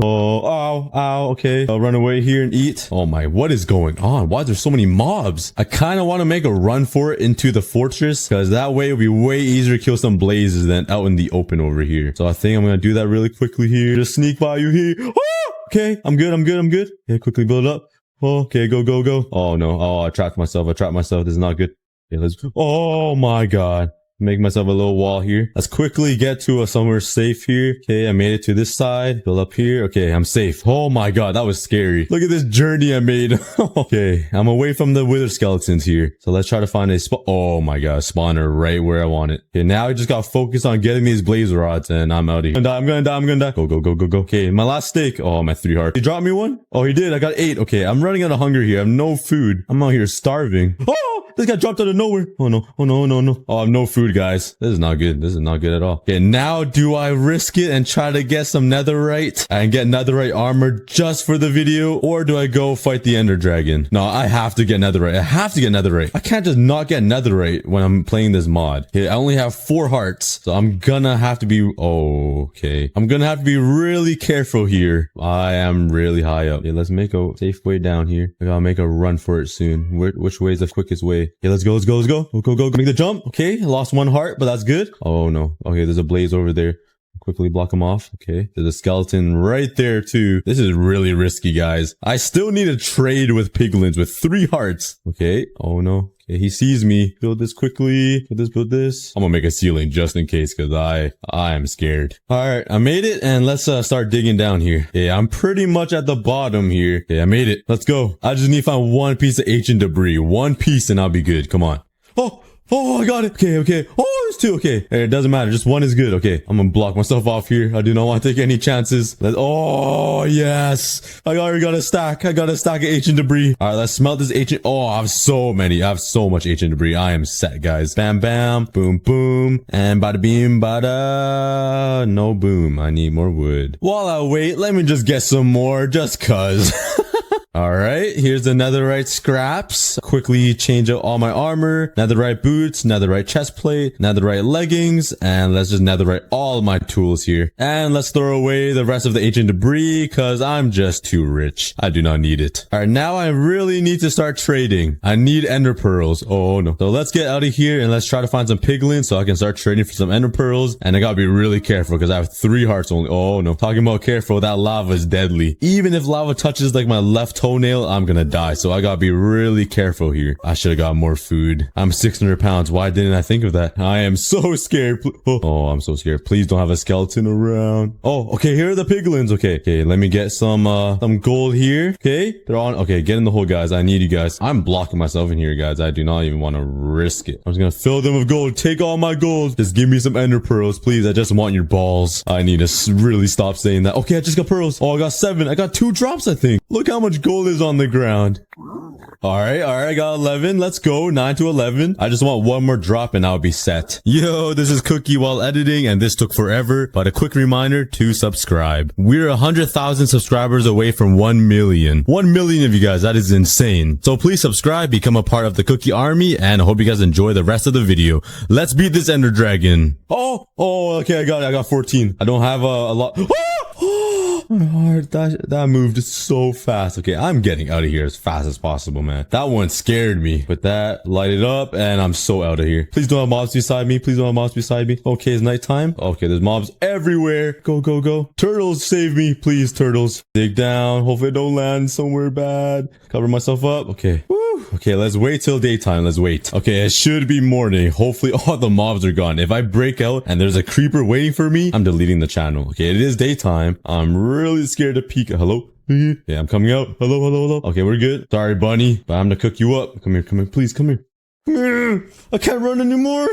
Oh, ow. Okay. I'll run away here and eat. Oh my, what is going on? Why are there so many mobs? I kind of want to make a run for it into the fortress because that way it'll be way easier to kill some blazes than out in the open over here. So I think I'm going to do that really quickly here. Just sneak by you here. Oh, okay. I'm good. Yeah, quickly build up. Oh, okay, go. Oh no. Oh, I trapped myself. This is not good. Okay, oh my God. Make myself a little wall here. Let's quickly get to somewhere safe here. Okay, I made it to this side. Build up here. Okay, I'm safe. Oh my God, that was scary. Look at this journey I made. Okay, I'm away from the wither skeletons here. So let's try to find a spot. Oh my God, spawner right where I want it. Okay, now I just got to focus on getting these blaze rods and I'm out of here. I'm gonna die. Go. Okay, my last steak. Oh, my 3 hearts. He dropped me one? Oh, he did. I got 8. Okay, I'm running out of hunger here. I have no food. I'm out here starving. Oh! This guy dropped out of nowhere. Oh no. Oh, I have no food, guys. This is not good. At all. Okay, now do I risk it and try to get some netherite and get netherite armor just for the video? Or do I go fight the ender dragon? No, I have to get netherite. I can't just not get netherite when I'm playing this mod. Okay, I only have 4 hearts. So I'm gonna have to be... okay. I'm gonna have to be really careful here. I am really high up. Okay, let's make a safe way down here. I gotta make a run for it soon. Which way is the quickest way? Okay, let's go. Go. Make the jump. Okay, lost 1 heart, but that's good. Oh no. Okay, there's a blaze over there. Quickly block him off. Okay, there's a skeleton right there too. This is really risky, guys. I still need to trade with piglins with 3 hearts. Okay. Oh no. Okay, he sees me. Build this quickly. Build this. I'm gonna make a ceiling just in case because I am scared. All right, I made it and let's start digging down here. Yeah, I'm pretty much at the bottom here. Yeah, I made it. Let's go. I just need to find 1 piece of ancient debris. 1 piece and I'll be good. Come on. Oh, I got it. Okay. Oh, there's 2. Okay. Hey, it doesn't matter. Just 1 is good. Okay. I'm gonna block myself off here. I do not want to take any chances. Oh, yes. I already got a stack. I got a stack of ancient debris. All right, let's smelt this ancient. Oh, I have so many. I have so much ancient debris. I am set, guys. Bam, bam. Boom, boom. And bada beam, bada. No boom. I need more wood. While I wait, let me just get some more just cuz. All right, here's the netherite scraps. Quickly change out all my armor, netherite boots, netherite chest plate, netherite leggings, and let's just netherite all my tools here. And let's throw away the rest of the ancient debris because I'm just too rich. I do not need it. All right, now I really need to start trading. I need ender pearls. Oh no. So let's get out of here and let's try to find some piglins so I can start trading for some ender pearls. And I gotta be really careful because I have 3 hearts only. Oh no. Talking about careful, that lava is deadly. Even if lava touches like my left toenail, I'm gonna die. So I gotta be really careful here. I should have got more food. I'm 600 pounds. Why didn't I think of that? I am so scared. Oh, I'm so scared. Please don't have a skeleton around. Oh, okay. Here are the piglins. Okay, let me get some gold here. Okay, they're on. Okay, get in the hole, guys. I need you guys. I'm blocking myself in here, guys. I do not even want to risk it. I'm just gonna fill them with gold. Take all my gold. Just give me some ender pearls, please. I just want your balls. I need to really stop saying that. Okay, I just got pearls. Oh, I got 7. I got 2 drops, I think. Look how much gold is on the ground. All right, I got 11. Let's go. 9 to 11. I just want 1 more drop and I'll be set. Yo, this is Cookie while editing and this took forever, but a quick reminder to subscribe. We're 100,000 subscribers away from 1 million. 1 million of you guys. That is insane. So please subscribe, become a part of the Cookie army, and I hope you guys enjoy the rest of the video. Let's beat this ender dragon. Oh, okay, I got it. I got 14. I don't have a lot. My heart, that moved so fast. Okay, I'm getting out of here as fast as possible, man. That one scared me. Put that, light it up, and I'm so out of here. Please don't have mobs beside me. Please don't have mobs beside me. Okay, it's nighttime. Okay, there's mobs everywhere. Go. Turtles, save me, please, turtles. Dig down. Hopefully I don't land somewhere bad. Cover myself up. Okay. Woo. Okay, let's wait till daytime. Let's wait. Okay, it should be morning. Hopefully all the mobs are gone. If I break out and there's a creeper waiting for me, I'm deleting the channel. Okay, it is daytime. I'm really scared to peek. Hello? Yeah, I'm coming out. Hello. Okay, we're good. Sorry, bunny, but I'm gonna cook you up. Come here. Please, come here. Come here. I can't run anymore.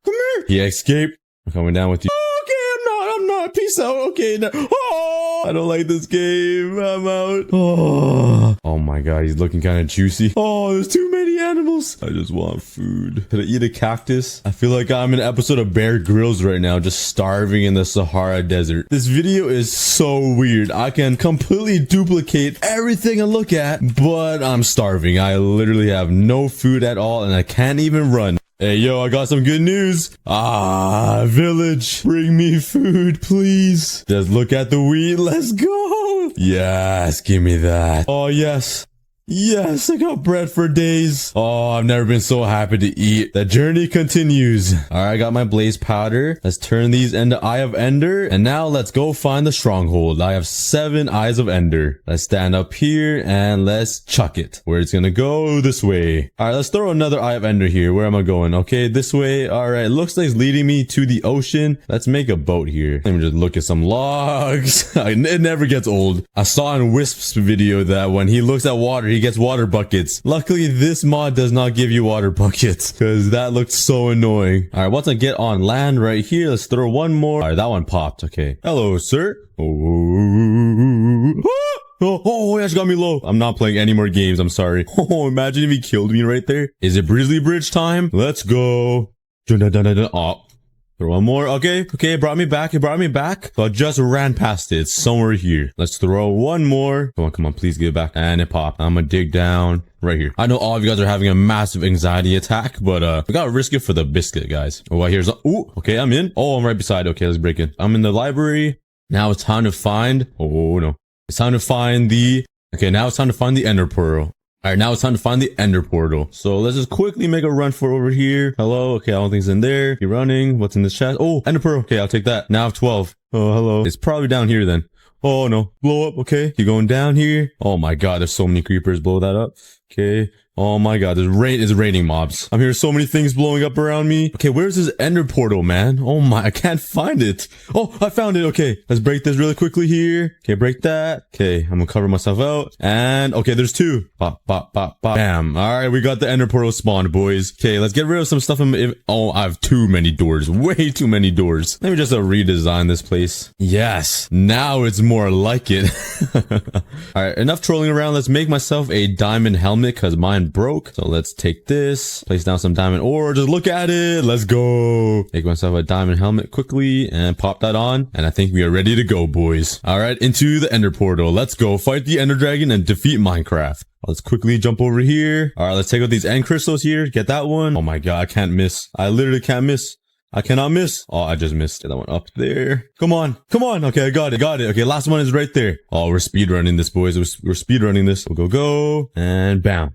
Come here. He escaped. I'm coming down with you. Okay, I'm not God, peace out. Okay, no. Oh, I don't like this game. I'm out. Oh my God, he's looking kind of juicy. Oh, there's too many animals. I just want food. Could I eat a cactus? I feel like I'm in an episode of Bear Grylls right now, just starving in the Sahara Desert. This video is so weird. I can completely duplicate everything I look at, but I'm starving. I literally have no food at all, and I can't even run. Hey, yo, I got some good news. Village, bring me food, please. Just look at the wheat. Let's go. Yes, give me that. Oh, yes. Yes, I got bread for days. Oh, I've never been so happy to eat. The journey continues. All right, I got my blaze powder. Let's turn these into Eye of Ender. And now let's go find the stronghold. I have 7 Eyes of Ender. Let's stand up here and let's chuck it. Where it's gonna go? This way. All right, let's throw another Eye of Ender here. Where am I going? Okay, this way. All right, looks like it's leading me to the ocean. Let's make a boat here. Let me just look at some logs. It never gets old. I saw in Wisp's video that when he looks at water, he gets water buckets. Luckily, this mod does not give you water buckets because that looked so annoying. All right, once I get on land right here, let's throw one more. All right, that one popped. Okay. Hello, sir. Oh, he actually got me low. I'm not playing any more games. I'm sorry. Oh, imagine if he killed me right there. Is it Brizzly Bridge time? Let's go. Oh. Throw one more. Okay, it brought me back. So I just ran past it. It's somewhere here. Let's throw one more. Come on, please get it back. And it popped. I'm gonna dig down right here. I know all of you guys are having a massive anxiety attack, but we gotta risk it for the biscuit, guys. Oh, here's ooh, okay, I'm in. Oh, I'm right beside. Okay, let's break in. I'm in the library. Now it's time to find, oh no. It's time to find the, okay, now it's time to find the Ender Pearl. All right, now it's time to find the Ender Portal. So let's just quickly make a run for over here. Hello. Okay, I don't think it's in there. Keep running. What's in this chest? Oh, Ender Pearl. Okay, I'll take that. Now I have 12. Oh, hello. It's probably down here then. Oh, no. Blow up. Okay. Keep going down here. Oh my God, there's so many creepers. Blow that up. Okay. Oh my God, it's raining mobs. I'm hearing so many things blowing up around me. Okay, where's this Ender Portal, man? Oh my, I can't find it. Oh, I found it. Okay, let's break this really quickly here. Okay, break that. Okay, I'm gonna cover myself out. And, okay, there's 2. Pop, pop, pop, pop. Bam. All right, we got the Ender Portal spawned, boys. Okay, let's get rid of some stuff. Oh, I have too many doors. Way too many doors. Let me just redesign this place. Yes, now it's more like it. All right, enough trolling around. Let's make myself a diamond helmet because mine broke. So let's take this, place down some diamond ore, just look at it. Let's go. Make myself a diamond helmet quickly and pop that on. And I think we are ready to go, boys. All right, into the Ender Portal. Let's go fight the Ender Dragon and defeat Minecraft. Let's quickly jump over here. All right, let's take out these end crystals here. Get that one. Oh my God, I can't miss. I literally can't miss. I cannot miss. Oh, I just missed. Get that one up there. Come on. Okay, I got it. Okay, last one is right there. Oh, we're speedrunning this, boys. We're speedrunning this. We'll go. And bam.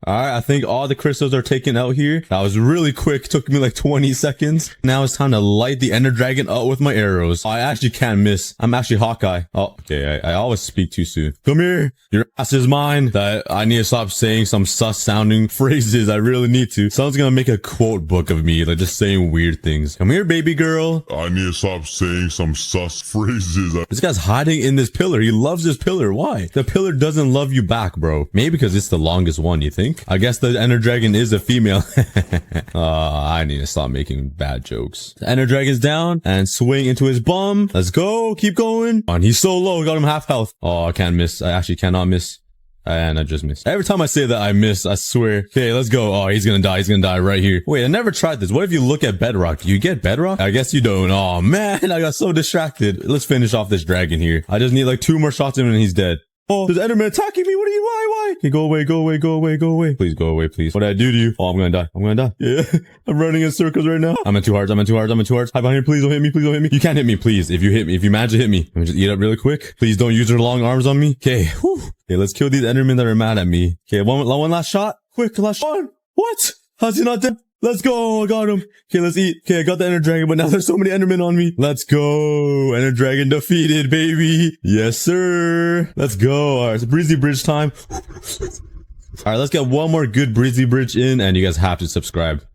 All right, I think all the crystals are taken out here. That was really quick. Took me like 20 seconds. Now it's time to light the Ender Dragon up with my arrows. I actually can't miss. I'm actually Hawkeye. Oh, okay. I always speak too soon. Come here. Your ass is mine. That I need to stop saying some sus sounding phrases. I really need to. Someone's gonna make a quote book of me, like just saying weird things. Come here, baby girl. I need to stop saying some sus phrases. This guy's hiding in this pillar. He loves this pillar. Why? The pillar doesn't love you back, bro. Maybe because it's the longest one, you think? I guess the Ender Dragon is a female. I need to stop making bad jokes. The Ender Dragon's down and swing into his bum. Let's go. Keep going. On, he's so low. Got him half health. Oh, I can't miss. I actually cannot miss. And I just missed. Every time I say that, I miss. I swear. Okay, let's go. Oh, he's gonna die. He's gonna die right here. Wait, I never tried this. What if you look at bedrock? Do you get bedrock? I guess you don't. Oh, man. I got so distracted. Let's finish off this dragon here. I just need like 2 more shots at him and he's dead. Oh, there's Enderman attacking me. What are you? Why? Okay, go away. Please go away, please. What did I do to you? Oh, I'm gonna die. Yeah, I'm running in circles right now. I'm in 2 hearts. Hi, behind here. Please don't hit me. You can't hit me, please. If you manage to hit me, let me just eat up really quick. Please don't use your long arms on me. Okay, whew. Okay, let's kill these Endermen that are mad at me. Okay, one last shot. Quick, last shot. What? How's he not dead? Let's go. I got him. Okay, let's eat. Okay, I got the Ender Dragon, but now there's so many Endermen on me. Let's go. Ender Dragon defeated, baby. Yes, sir. Let's go. All right, it's Breezy Bridge time. All right, let's get one more good Breezy Bridge in, and you guys have to subscribe.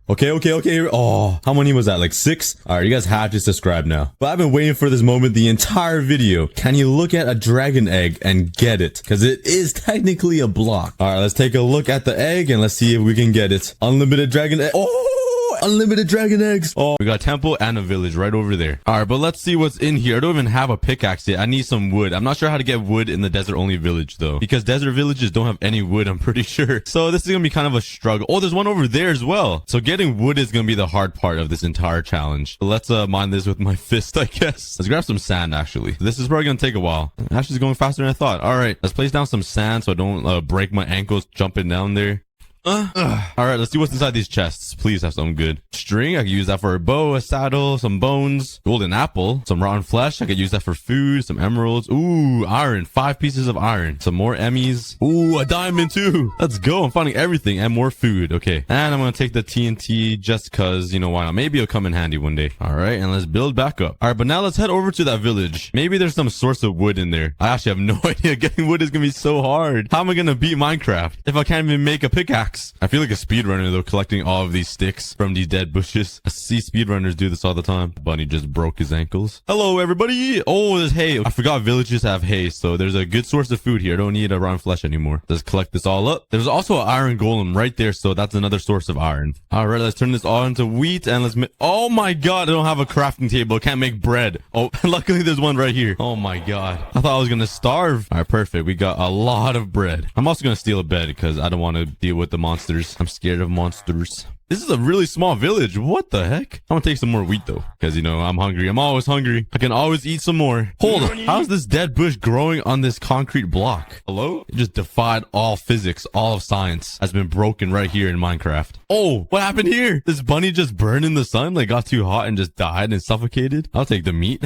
Okay. Oh, how many was that? Like 6? All right, you guys have to subscribe now. But I've been waiting for this moment the entire video. Can you look at a dragon egg and get it? Because it is technically a block. All right, let's take a look at the egg and let's see if we can get it. Unlimited dragon egg. Oh! unlimited dragon eggs. Oh, we got a temple and a village right over there. All right, but let's see what's in here. I don't even have a pickaxe yet. I need some wood. I'm not sure how to get wood in the desert only village though, because desert villages don't have any wood, I'm pretty sure. So this is gonna be kind of a struggle. Oh, there's one over there as well. So getting wood is gonna be the hard part of this entire challenge. So let's mine this with my fist, I guess. Let's grab some sand actually. This is probably gonna take a while. Actually, it's going faster than I thought. All right, let's place down some sand so I don't break my ankles jumping down there. All right, let's see what's inside these chests. Please have something good. String, I could use that for a bow, a saddle, some bones, golden apple, some rotten flesh. I could use that for food, some emeralds. Ooh, iron, 5 pieces of iron, some more Emmys. Ooh, a diamond too. Let's go. I'm finding everything and more food. Okay, and I'm gonna take the TNT just cause, you know why not? Maybe it'll come in handy one day. All right, and let's build back up. All right, but now let's head over to that village. Maybe there's some source of wood in there. I actually have no idea. Getting wood is gonna be so hard. How am I gonna beat Minecraft if I can't even make a pickaxe? I feel like a speedrunner though, collecting all of these sticks from these dead bushes. I see speedrunners do this all the time. Bunny just broke his ankles. Hello, everybody. Oh, there's hay. I forgot villages have hay, so there's a good source of food here. I don't need a rotten flesh anymore. Let's collect this all up. There's also an iron golem right there, so that's another source of iron. All right, let's turn this all into wheat and let's make... Oh my god, I don't have a crafting table. I can't make bread. Oh, luckily there's one right here. Oh my god. I thought I was gonna starve. All right, perfect. We got a lot of bread. I'm also gonna steal a bed because I don't want to deal with the monsters. I'm scared of monsters. This is a really small village. What the heck? I'm gonna take some more wheat though, because you know I'm hungry. I'm always hungry. I can always eat some more. Hold on. How's this dead bush growing on this concrete block? Hello? It just defied all physics. All of science has been broken right here in Minecraft. Oh, what happened here? This bunny just burned in the sun, like got too hot and just died and suffocated. I'll take the meat.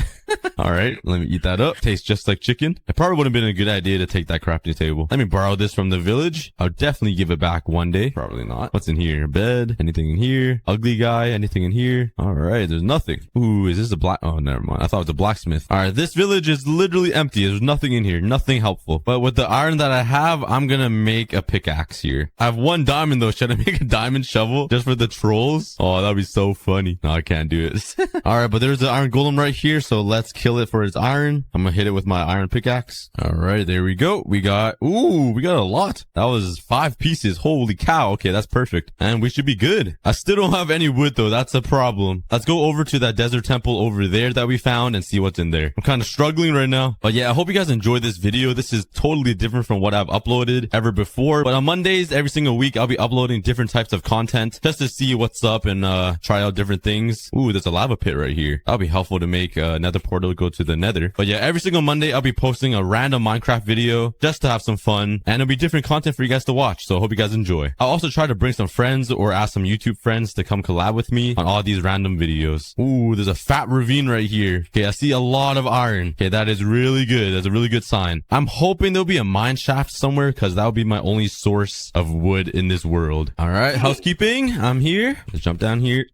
All right, let me eat that up. Tastes just like chicken. It probably would have been a good idea to take that crafting table. Let me borrow this from the village. I'll definitely give it back one day. Probably not. What's in here? Bed? Anything in here? Ugly guy? Anything in here? All right, there's nothing. Ooh, is this a black... Oh, never mind. I thought it was a blacksmith. All right, this village is literally empty. There's nothing in here. Nothing helpful. But with the iron that I have, I'm gonna make a pickaxe here. I have 1 diamond though. Should I make a diamond shovel just for the trolls? Oh, that'd be so funny. No, I can't do it. All right, but there's the iron golem right here, so let's kill it for its iron. I'm gonna hit it with my iron pickaxe. All right, there we go. We got a lot. That was 5 pieces. Holy cow. Okay, that's perfect. And we should be good. I still don't have any wood though. That's a problem. Let's go over to that desert temple over there that we found and see what's in there. I'm kind of struggling right now, but yeah, I hope you guys enjoyed this video. This is totally different from what I've uploaded ever before, but on Mondays, every single week, I'll be uploading different types of content just to see what's up and try out different things. Ooh, there's a lava pit right here. That'll be helpful to make nether portal go to the nether. But yeah, every single Monday, I'll be posting a random Minecraft video just to have some fun, and it'll be different content for you guys to watch. So I hope you guys enjoy. I'll also try to bring some friends or ask some YouTube friends to come collab with me on all these random videos. Ooh, there's a fat ravine right here. Okay, I see a lot of iron. Okay, that is really good. That's a really good sign. I'm hoping there'll be a mine shaft somewhere because that would be my only source of wood in this world. All right, housekeeping. I'm here. Let's jump down here.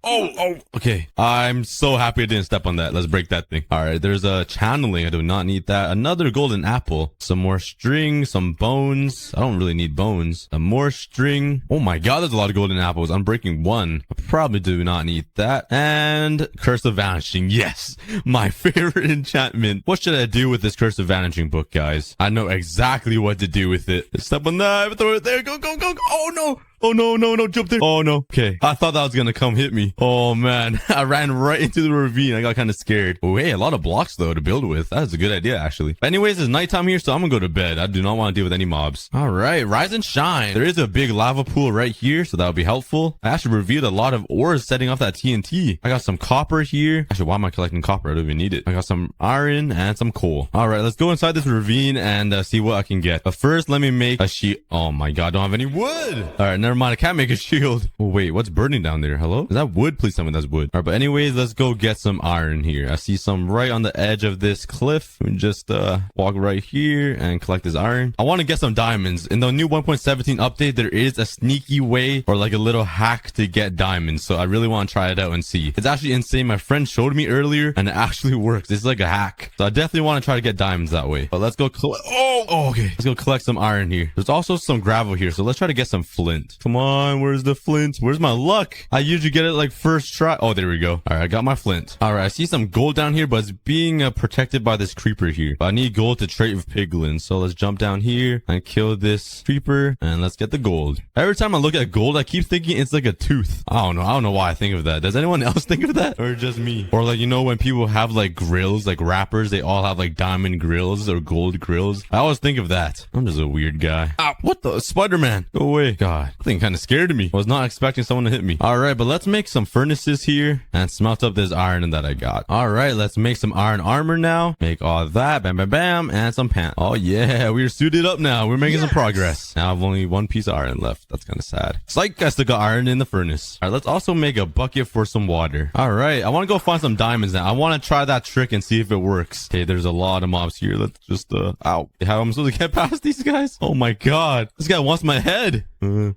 Oh, okay. I'm so happy I didn't step on that. Let's break that thing. All right, there's a channeling. I do not need that. Another golden apple. Some more string, some bones. I don't really need bones. Some more string. Oh my god, there's a lot of golden apples. I'm breaking 1. I probably do not need that. And Curse of Vanishing. Yes, my favorite enchantment. What should I do with this Curse of Vanishing book, guys? I know exactly what to do with it. Step on that. Throw it there. Go. Oh no. Oh no, jump there. Oh no. Okay, I thought that was gonna come hit me. Oh man, I ran right into the ravine. I got kind of scared. Oh hey, a lot of blocks though to build with. That's a good idea actually. But anyways, it's nighttime here, so I'm gonna go to bed. I do not want to deal with any mobs. All right, rise and shine. There is a big lava pool right here, so that'll be helpful. I actually revealed a lot of ores setting off that TNT. I got some copper here. Actually, why am I collecting copper? I don't even need it. I got some iron and some coal. All right, let's go inside this ravine and see what I can get. But first, let me make a sheet. Oh my god, I don't have any wood. All right, never mind. I can't make a shield. Oh wait, what's burning down there? Hello? Is that wood? Please tell me that's wood. All right, but anyways, let's go get some iron here. I see some right on the edge of this cliff. We just walk right here and collect this iron. I want to get some diamonds. In the new 1.17 update, there is a sneaky way or like a little hack to get diamonds. So I really want to try it out and see. It's actually insane. My friend showed me earlier and it actually works. It's like a hack. So I definitely want to try to get diamonds that way. But let's go collect. Oh, okay. Let's go collect some iron here. There's also some gravel here. So let's try to get some flint. flint. Come on, where's the flint? Where's my luck? I usually get it like first try. Oh, there we go. All right, I got my flint. All right, I see some gold down here, but it's being protected by this creeper here. But I need gold to trade with piglins. So let's jump down here and kill this creeper, and let's get the gold. Every time I look at gold, I keep thinking it's like a tooth. I don't know why I think of that. Does anyone else think of that, or just me? Or like, you know, when people have like grills, like rappers, they all have like diamond grills or gold grills. I always think of that. I'm just a weird guy. Ow, what the? Spider-Man, go away. God, that thing kind of scared me. I was not expecting someone to hit me. All right, but let's make some furnaces here and smelt up this iron that I got. All right, let's make some iron armor now. Make all that, bam, bam, bam, and some pants. Oh yeah, we're suited up now. We're making some progress. Now I've only one piece of iron left. That's kind of sad. It's like I still got iron in the furnace. All right, let's also make a bucket for some water. All right, I want to go find some diamonds now. I want to try that trick and see if it works. Okay, there's a lot of mobs here. Let's just, ow. How am I supposed to get past these guys? Oh my God. This guy wants my head.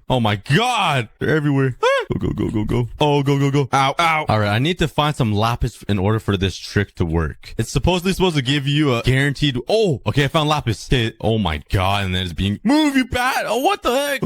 Oh my God. They're everywhere. Go, go, go, go, go. Oh, go, go, go. Ow, ow. All right, I need to find some lapis in order for this trick to work. It's supposedly supposed to give you a guaranteed... Oh, okay, I found lapis. Okay. Oh my God, and then it's being... Move, you bat! Oh, what the heck?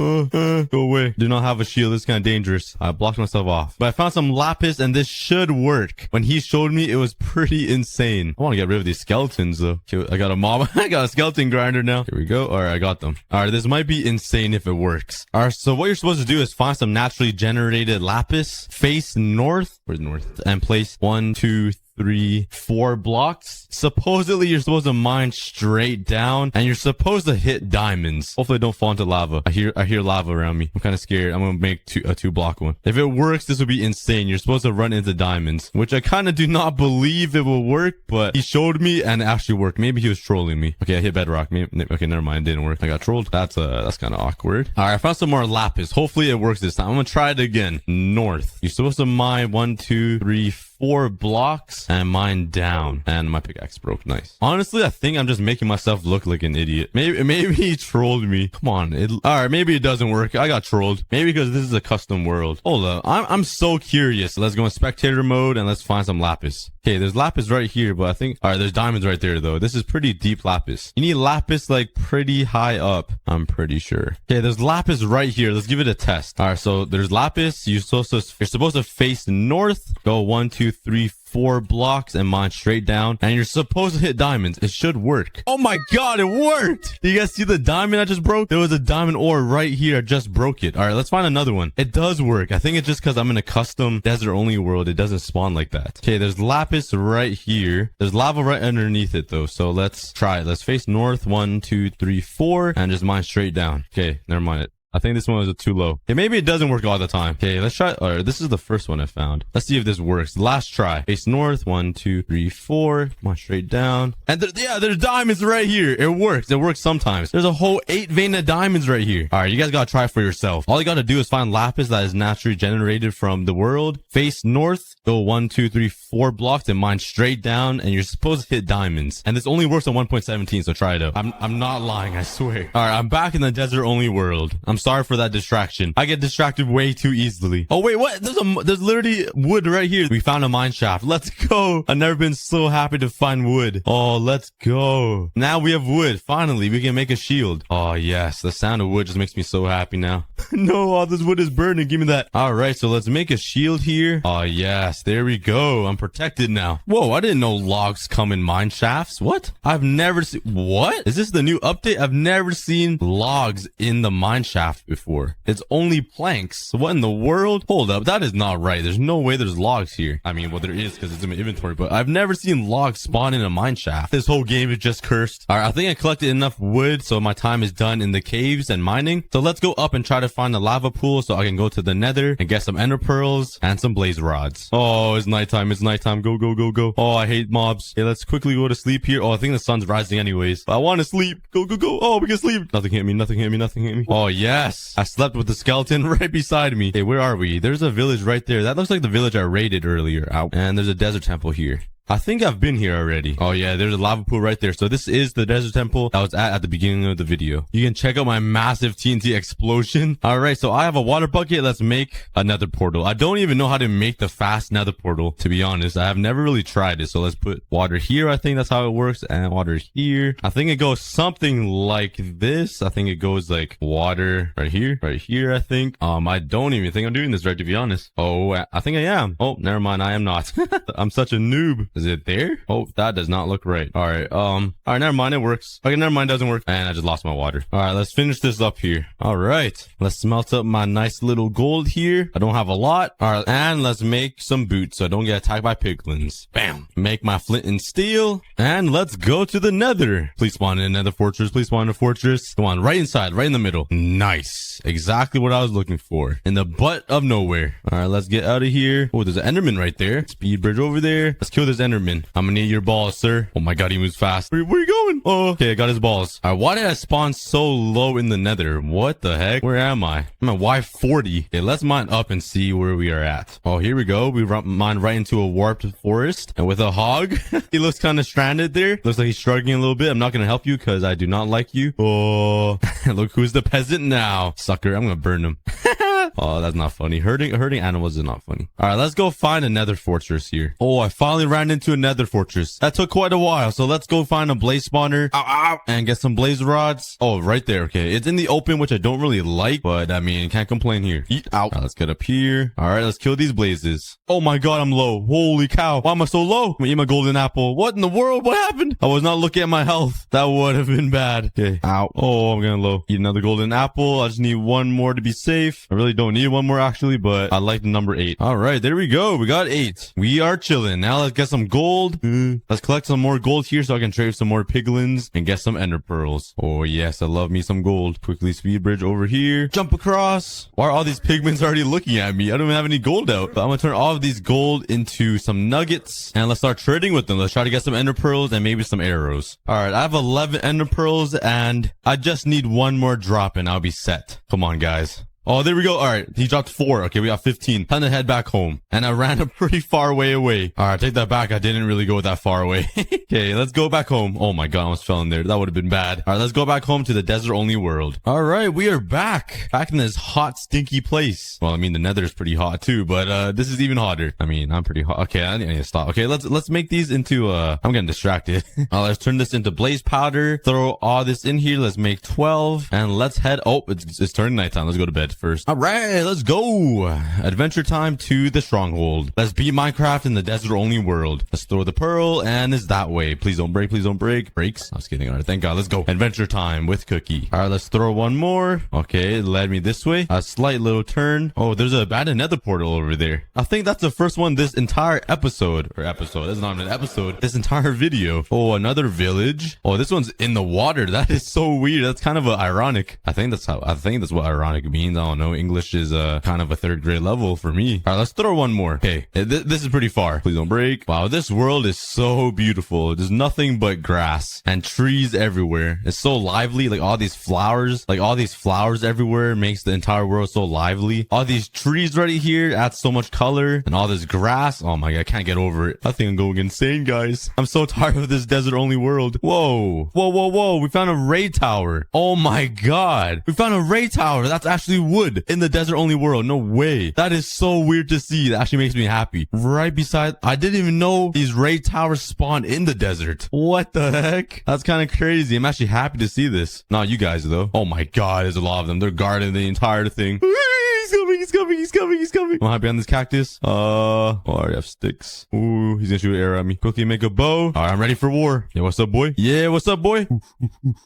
Go away. Do not have a shield. This is kind of dangerous. I blocked myself off. But I found some lapis, and this should work. When he showed me, it was pretty insane. I want to get rid of these skeletons, though. Okay, I got a mob. I got a skeleton grinder now. Here we go. All right, I got them. All right, this might be insane if it works. All right, so what you're supposed to do is find some naturally generated lapis, face north. Where's north? And place 1, 2, 3, 4 blocks. Supposedly you're supposed to mine straight down and you're supposed to hit diamonds. Hopefully I don't fall into lava. I hear lava around me. I'm kind of scared. I'm gonna make a 2-block one. If it works, this would be insane. You're supposed to run into diamonds, which I kind of do not believe it will work, but he showed me and it actually worked. Maybe he was trolling me. Okay, I hit bedrock. Okay, never mind. It didn't work. I got trolled. That's kind of awkward. All right, I found some more lapis. Hopefully it works this time. I'm gonna try it again. North. You're supposed to mine 1, 2, 3, 4 blocks and mine down, and my pickaxe broke. Nice. Honestly, I think I'm just making myself look like an idiot. Maybe he trolled me. Come on. All right, maybe it doesn't work. I got trolled. Maybe because this is a custom world. Hold up. I'm so curious. Let's go in spectator mode and let's find some lapis. Okay, there's lapis right here, but I think... All right, there's diamonds right there, though. This is pretty deep lapis. You need lapis, like, pretty high up, I'm pretty sure. Okay, there's lapis right here. Let's give it a test. All right, so there's lapis. You're supposed to face north. Go 1, 2, 3, 4 blocks and mine straight down. And you're supposed to hit diamonds. It should work. Oh my God, it worked! Do you guys see the diamond I just broke? There was a diamond ore right here. I just broke it. All right, let's find another one. It does work. I think it's just because I'm in a custom desert-only world. It doesn't spawn like that. Okay, there's lapis right here. There's lava right underneath it, though. So let's try it. Let's face north. 1, 2, 3, 4. And just mine straight down. Okay, never mind it. I think this one was too low. Okay, maybe it doesn't work all the time. Okay, let's try. All right, this is the first one I found. Let's see if this works. Last try. Face north. 1, 2, 3, 4. Come on, straight down. And there's diamonds right here. It works. It works sometimes. There's a whole 8 vein of diamonds right here. All right, you guys gotta try it for yourself. All you gotta do is find lapis that is naturally generated from the world. Face north. Go 1, 2, 3, 4 blocks and mine straight down. And you're supposed to hit diamonds. And this only works on 1.17, so try it out. I'm not lying, I swear. All right, I'm back in the desert-only world. I'm sorry for that distraction. I get distracted way too easily. Oh wait, what? There's literally wood right here. We found a mine shaft. Let's go. I've never been so happy to find wood. Oh, let's go. Now we have wood. Finally, we can make a shield. Oh yes, the sound of wood just makes me so happy now. No, all this wood is burning. Give me that. All right, so let's make a shield here. Oh yes, there we go. I'm protected now. Whoa, I didn't know logs come in mine shafts. What? I've never seen... What? Is this the new update? I've never seen logs in the mine shaft before. It's only planks. What in the world? Hold up, that is not right. There's no way there's logs here. I mean, well, there is because it's in my inventory, but I've never seen logs spawn in a mine shaft. This whole game is just cursed. All right, I think I collected enough wood, so my time is done in the caves and mining. So let's go up and try to find the lava pool so I can go to the nether and get some ender pearls and some blaze rods. Oh, it's nighttime. It's nighttime. Go, go, go, go. Oh, I hate mobs. Okay, let's quickly go to sleep here. Oh, I think the sun's rising anyways. But I want to sleep. Go, go, go. Oh, we can sleep. Nothing hit me. Nothing hit me. Nothing hit me. Oh, yes. I slept with the skeleton right beside me. Hey, where are we? There's a village right there. That looks like the village I raided earlier. Ow. And there's a desert temple here. I think I've been here already. Oh yeah, there's a lava pool right there. So this is the desert temple that was at the beginning of the video. You can check out my massive TNT explosion. All right, so I have a water bucket. Let's make a nether portal. I don't even know how to make the fast nether portal, to be honest. I have never really tried it. So let's put water here. I think that's how it works. And water here. I think it goes something like this. I think it goes like water right here, I think. I don't even think I'm doing this right, to be honest. Oh, I think I am. Oh, never mind. I am not. I'm such a noob. Is it there? Oh, that does not look right. All right. All right. Never mind. It works. Okay. Never mind. Doesn't work. And I just lost my water. All right. Let's finish this up here. All right. Let's smelt up my nice little gold here. I don't have a lot. All right. And let's make some boots so I don't get attacked by piglins. Bam. Make my flint and steel. And let's go to the nether. Please spawn in another fortress. Please spawn in a fortress. Come on. Right inside. Right in the middle. Nice. Exactly what I was looking for. In the butt of nowhere. All right. Let's get out of here. Oh, there's an enderman right there. Speed bridge over there. Let's kill this enderman. I'm gonna need your balls, sir. Oh my god, he moves fast. Where are you going? Oh, okay, I got his balls. All right, why did I spawn so low in the nether? What the heck? Where am I? I'm at Y40. Okay, let's mine up and see where we are at. Oh, here we go. We mine right into a warped forest. And with a hog, he looks kind of stranded there. Looks like he's struggling a little bit. I'm not gonna help you because I do not like you. Oh, look who's the peasant now. Sucker, I'm gonna burn him. Oh, that's not funny. Hurting animals is not funny. All right, let's go find a nether fortress here. Oh, I finally ran into a nether fortress. That took quite a while. So let's go find a blaze spawner. Ow, ow. And get some blaze rods. Oh, right there. Okay. It's in the open, which I don't really like, but I mean, can't complain here. Eat out. Right, let's get up here. All right, let's kill these blazes. Oh my god, I'm low. Holy cow. Why am I so low? I'm gonna eat my golden apple. What in the world? What happened? I was not looking at my health. That would have been bad. Okay. Ow. Oh, I'm getting low. Eat another golden apple. I just need one more to be safe. I really don't need one more actually, but I like the number 8. All right, there we go. We got 8. We are chilling. Now let's get some gold. Let's collect some more gold here so I can trade some more piglins and get some ender pearls. Oh yes, I love me some gold. Quickly speed bridge over here. Jump across. Why are all these pigments already looking at me? I don't even have any gold out. But I'm gonna turn all of these gold into some nuggets and let's start trading with them. Let's try to get some ender pearls and maybe some arrows. All right, I have 11 ender pearls and I just need one more drop and I'll be set. Come on, guys. Oh, there we go. All right. He dropped 4. Okay, we got 15. Time to head back home. And I ran a pretty far way away. All right, take that back. I didn't really go that far away. Okay, let's go back home. Oh my god, I almost fell in there. That would have been bad. All right, let's go back home to the desert-only world. All right, we are back. Back in this hot, stinky place. Well, I mean, the nether is pretty hot too, but this is even hotter. I mean, I'm pretty hot. Okay, I need to stop. Okay, let's make these into, I'm getting distracted. Let's turn this into blaze powder. Throw all this in here. Let's make 12. And let's head, oh, it's turning nighttime. Let's go to bed first. All right, let's go. Adventure time to the stronghold. Let's beat Minecraft in the desert only world. Let's throw the pearl and it's that way. Please don't break. Please don't break. Breaks. I was kidding. All right, thank God. Let's go. Adventure time with Cookie. All right, let's throw one more. Okay, it led me this way. A slight little turn. Oh, there's a abandoned nether portal over there. I think that's the first one this entire episode. That's not an episode. This entire video. Oh, another village. Oh, this one's in the water. That is so weird. That's kind of ironic. I think that's what ironic means. I don't know. English is kind of a 3rd grade level for me. All right, let's throw one more. Okay, this is pretty far. Please don't break. Wow, this world is so beautiful. There's nothing but grass and trees everywhere. It's so lively. Like all these flowers everywhere makes the entire world so lively. All these trees right here add so much color and all this grass. Oh my god, I can't get over it. I think I'm going insane, guys. I'm so tired of this desert only world. Whoa. We found a raid tower. Oh my god. We found a raid tower. That's actually wood in the desert only world. No way. That is so weird to see. That actually makes me happy. Right beside, I didn't even know these raid towers spawn in the desert. What the heck? That's kind of crazy. I'm actually happy to see this. Not you guys though. Oh my god, there's a lot of them. They're guarding the entire thing. He's coming. I'm behind this cactus. Oh, I already have sticks. Ooh, he's gonna shoot an arrow at me. Quickly make a bow. All right, I'm ready for war. Yeah, what's up, boy? Yeah, what's up, boy?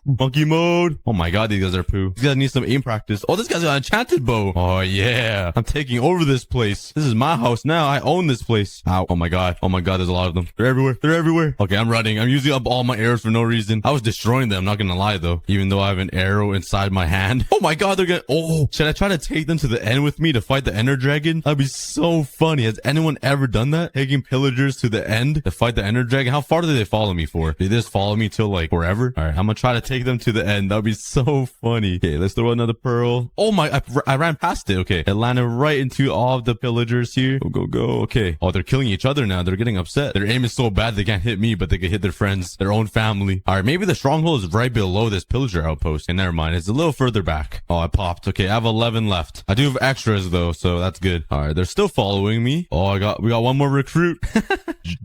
Monkey mode. Oh my god, these guys are poo. These guys need some aim practice. Oh, this guy's got an enchanted bow. Oh yeah, I'm taking over this place. This is my house now. I own this place. Ow. Oh my god, there's a lot of them. They're everywhere. Okay, I'm running. I'm using up all my arrows for no reason. I was destroying them, not gonna lie though. Even though I have an arrow inside my hand. Oh my god, they're gonna, oh, should I try to take them to the end with me to fight the Ender Dragon? That'd be so funny. Has anyone ever done that? Taking pillagers to the end to fight the Ender Dragon? How far do they follow me for? They just follow me till like forever? All right, I'm gonna try to take them to the end. That'd be so funny. Okay, let's throw another pearl. Oh my, I ran past it. Okay, it landed right into all of the pillagers here. Go, go, go. Okay. Oh, they're killing each other now. They're getting upset. Their aim is so bad they can't hit me, but they can hit their friends, their own family. All right, maybe the stronghold is right below this pillager outpost. And never mind, it's a little further back. Oh, I popped. Okay, I have 11 left. I do have extras though, so that's good. All right, they're still following me. Oh, we got one more recruit.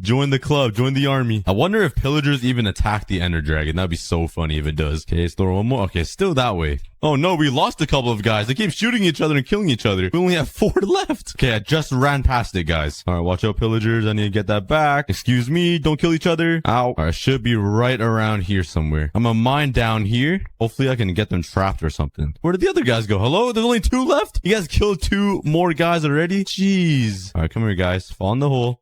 Join the club, join the army. I wonder if pillagers even attack the Ender Dragon. That'd be so funny if it does. Okay, let's throw one more. Okay, still that way. Oh no, we lost a couple of guys. They keep shooting each other and killing each other. We only have 4 left. Okay, I just ran past it, guys. All right, watch out, pillagers. I need to get that back. Excuse me, don't kill each other. Ow. All right, should be right around here somewhere. I'm gonna mine down here. Hopefully I can get them trapped or something. Where did the other guys go? Hello? There's only 2 left? You guys killed 2 more guys already? Jeez. All right, come here, guys. Fall in the hole.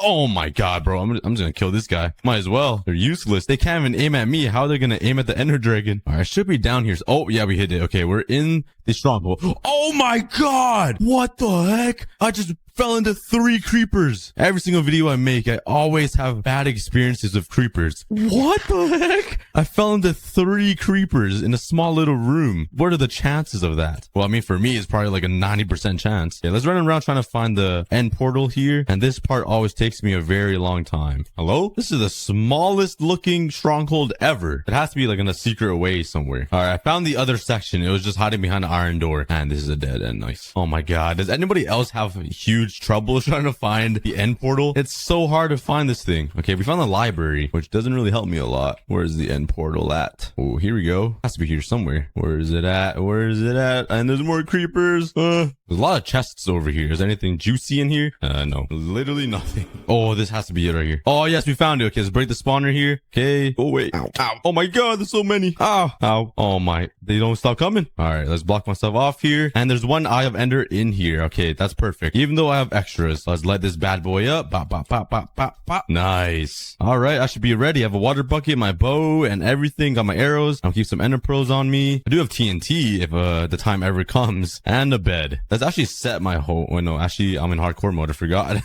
Oh my god, bro. I'm just gonna kill this guy. Might as well. They're useless. They can't even aim at me. How are they gonna aim at the Ender Dragon? All right, should be down here. Oh, yeah, we hit it. Okay, we're in the stronghold. Oh my god! What the heck? I just fell into 3 creepers. Every single video I make, I always have bad experiences with creepers. What the heck? I fell into 3 creepers in a small little room. What are the chances of that? Well, I mean, for me, it's probably like a 90% chance. Yeah, let's run around trying to find the end portal here. And this part always takes me a very long time. Hello? This is the smallest looking stronghold ever. It has to be like in a secret way somewhere. All right, I found the other section. It was just hiding behind an iron door. And this is a dead end. Nice. Oh my god. Does anybody else have huge trouble trying to find the end portal? It's so hard to find this thing. Okay, we found the library, which doesn't really help me a lot. Where's the end portal at? Oh, here we go. Has to be here somewhere. Where is it at? Where is it at? And there's more creepers. There's a lot of chests over here. Is there anything juicy in here? No, literally nothing. Oh, this has to be it right here. Oh yes, we found it. Okay, let's break the spawner here. Okay. Oh wait. Ow. Ow. Oh my god, there's so many. Ow. Ow. Oh my. They don't stop coming. All right, let's block myself off here. And there's one Eye of Ender in here. Okay, that's perfect. Even though I have extras, let's light this bad boy up. Pop, pop, pop, pop, pop, pop. Nice. All right, I should be ready. I have a water bucket, my bow, and everything. Got my arrows. I'll keep some Ender pearls on me. I do have TNT if the time ever comes, and a bed. Let's actually set my whole. Wait, no, actually, I'm in hardcore mode. I forgot.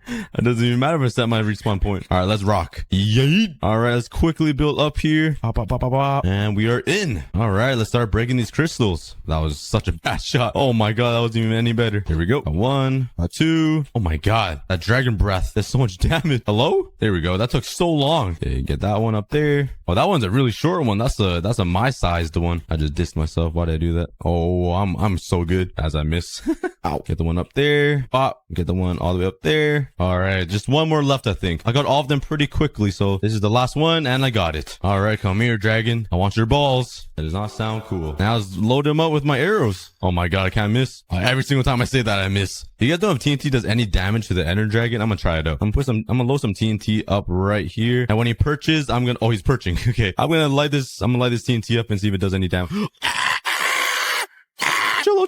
It doesn't even matter if I set my respawn point. All right, let's rock. Yeet. All right, let's quickly build up here. Pop, pop, pop, pop, pop. And we are in. All right, let's start breaking these crystals. That was such a bad shot. Oh my god, that wasn't even any better. Here we go. A 1, a 2. Oh my god, that dragon breath. There's so much damage. Hello? There we go. That took so long. Okay, get that one up there. Oh, that one's a really short one. That's a my sized one. I just dissed myself. Why did I do that? Oh, I'm so good as I miss. Ow. Get the one up there. Pop. Get the one all the way up there. All right, just one more left, I think. I got all of them pretty quickly, so this is the last one, and I got it. All right, come here, dragon. I want your balls. That does not sound cool. Now let's load them up with my arrows. Oh my god, I can't miss. Every single time I say that, I miss. Do you guys know if TNT does any damage to the Ender Dragon? I'm gonna try it out. I'm gonna load some TNT up right here, and when he perches, oh, he's perching. Okay, I'm gonna light this TNT up and see if it does any damage. Chill.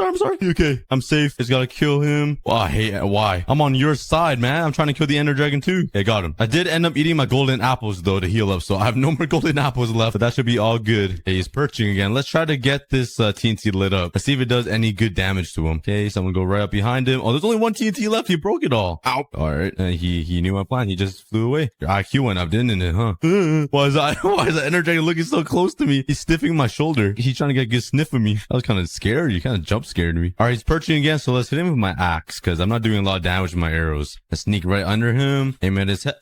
I'm sorry. Okay, I'm safe. Just gotta kill him. Oh, I hate it. Why? I'm on your side, man. I'm trying to kill the Ender Dragon too. Okay, got him. I did end up eating my golden apples though to heal up, so I have no more golden apples left, but that should be all good. Hey, he's perching again. Let's try to get this TNT lit up. Let's see if it does any good damage to him. Okay, someone go right up behind him. Oh, there's only one TNT left. He broke it all. Ow. All right, and he knew my plan. He just flew away. Your IQ went up, didn't it, huh? Why is the Ender Dragon looking so close to me? He's sniffing my shoulder. He's trying to get a good sniff of me. That was kind of scary. You kind of jump scared me. All right, he's perching again, so let's hit him with my axe because I'm not doing a lot of damage with my arrows. Let's sneak right under him. Aim at his head.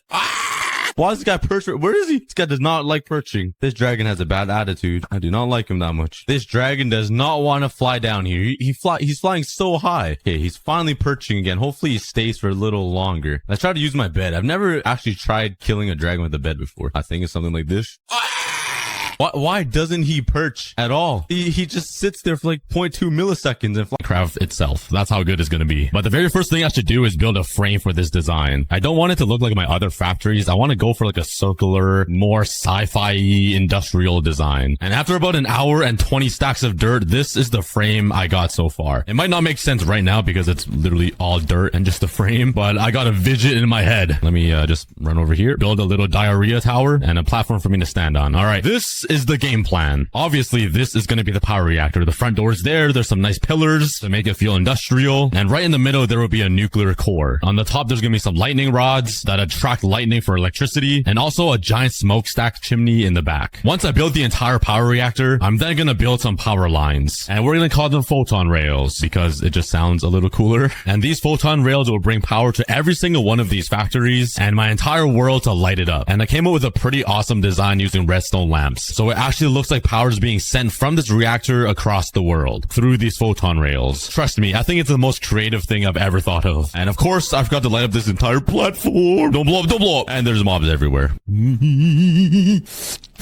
Why is this guy perching? Where is he? This guy does not like perching. This dragon has a bad attitude. I do not like him that much. This dragon does not want to fly down here. He's flying so high. Okay, he's finally perching again. Hopefully he stays for a little longer. Let's try to use my bed. I've never actually tried killing a dragon with a bed before. I think it's something like this. Why doesn't he perch at all? He just sits there for like 0.2 milliseconds and Craft itself. That's how good it's going to be. But the very first thing I should do is build a frame for this design. I don't want it to look like my other factories. I want to go for like a circular, more sci-fi industrial design. And after about an hour and 20 stacks of dirt, this is the frame I got so far. It might not make sense right now because it's literally all dirt and just a frame, but I got a vision in my head. Let me just run over here, build a little diarrhea tower and a platform for me to stand on. All right. This is the game plan. Obviously, this is going to be the power reactor. The front door is there. There's some nice pillars to make it feel industrial. And right in the middle, there will be a nuclear core. On the top, there's going to be some lightning rods that attract lightning for electricity, and also a giant smokestack chimney in the back. Once I build the entire power reactor, I'm then going to build some power lines. And we're going to call them photon rails because it just sounds a little cooler. And these photon rails will bring power to every single one of these factories and my entire world to light it up. And I came up with a pretty awesome design using redstone lamps. So it actually looks like power is being sent from this reactor across the world through these photon rails. Trust me, I think it's the most creative thing I've ever thought of. And of course, I forgot to light up this entire platform. Don't blow up, don't blow up. And there's mobs everywhere.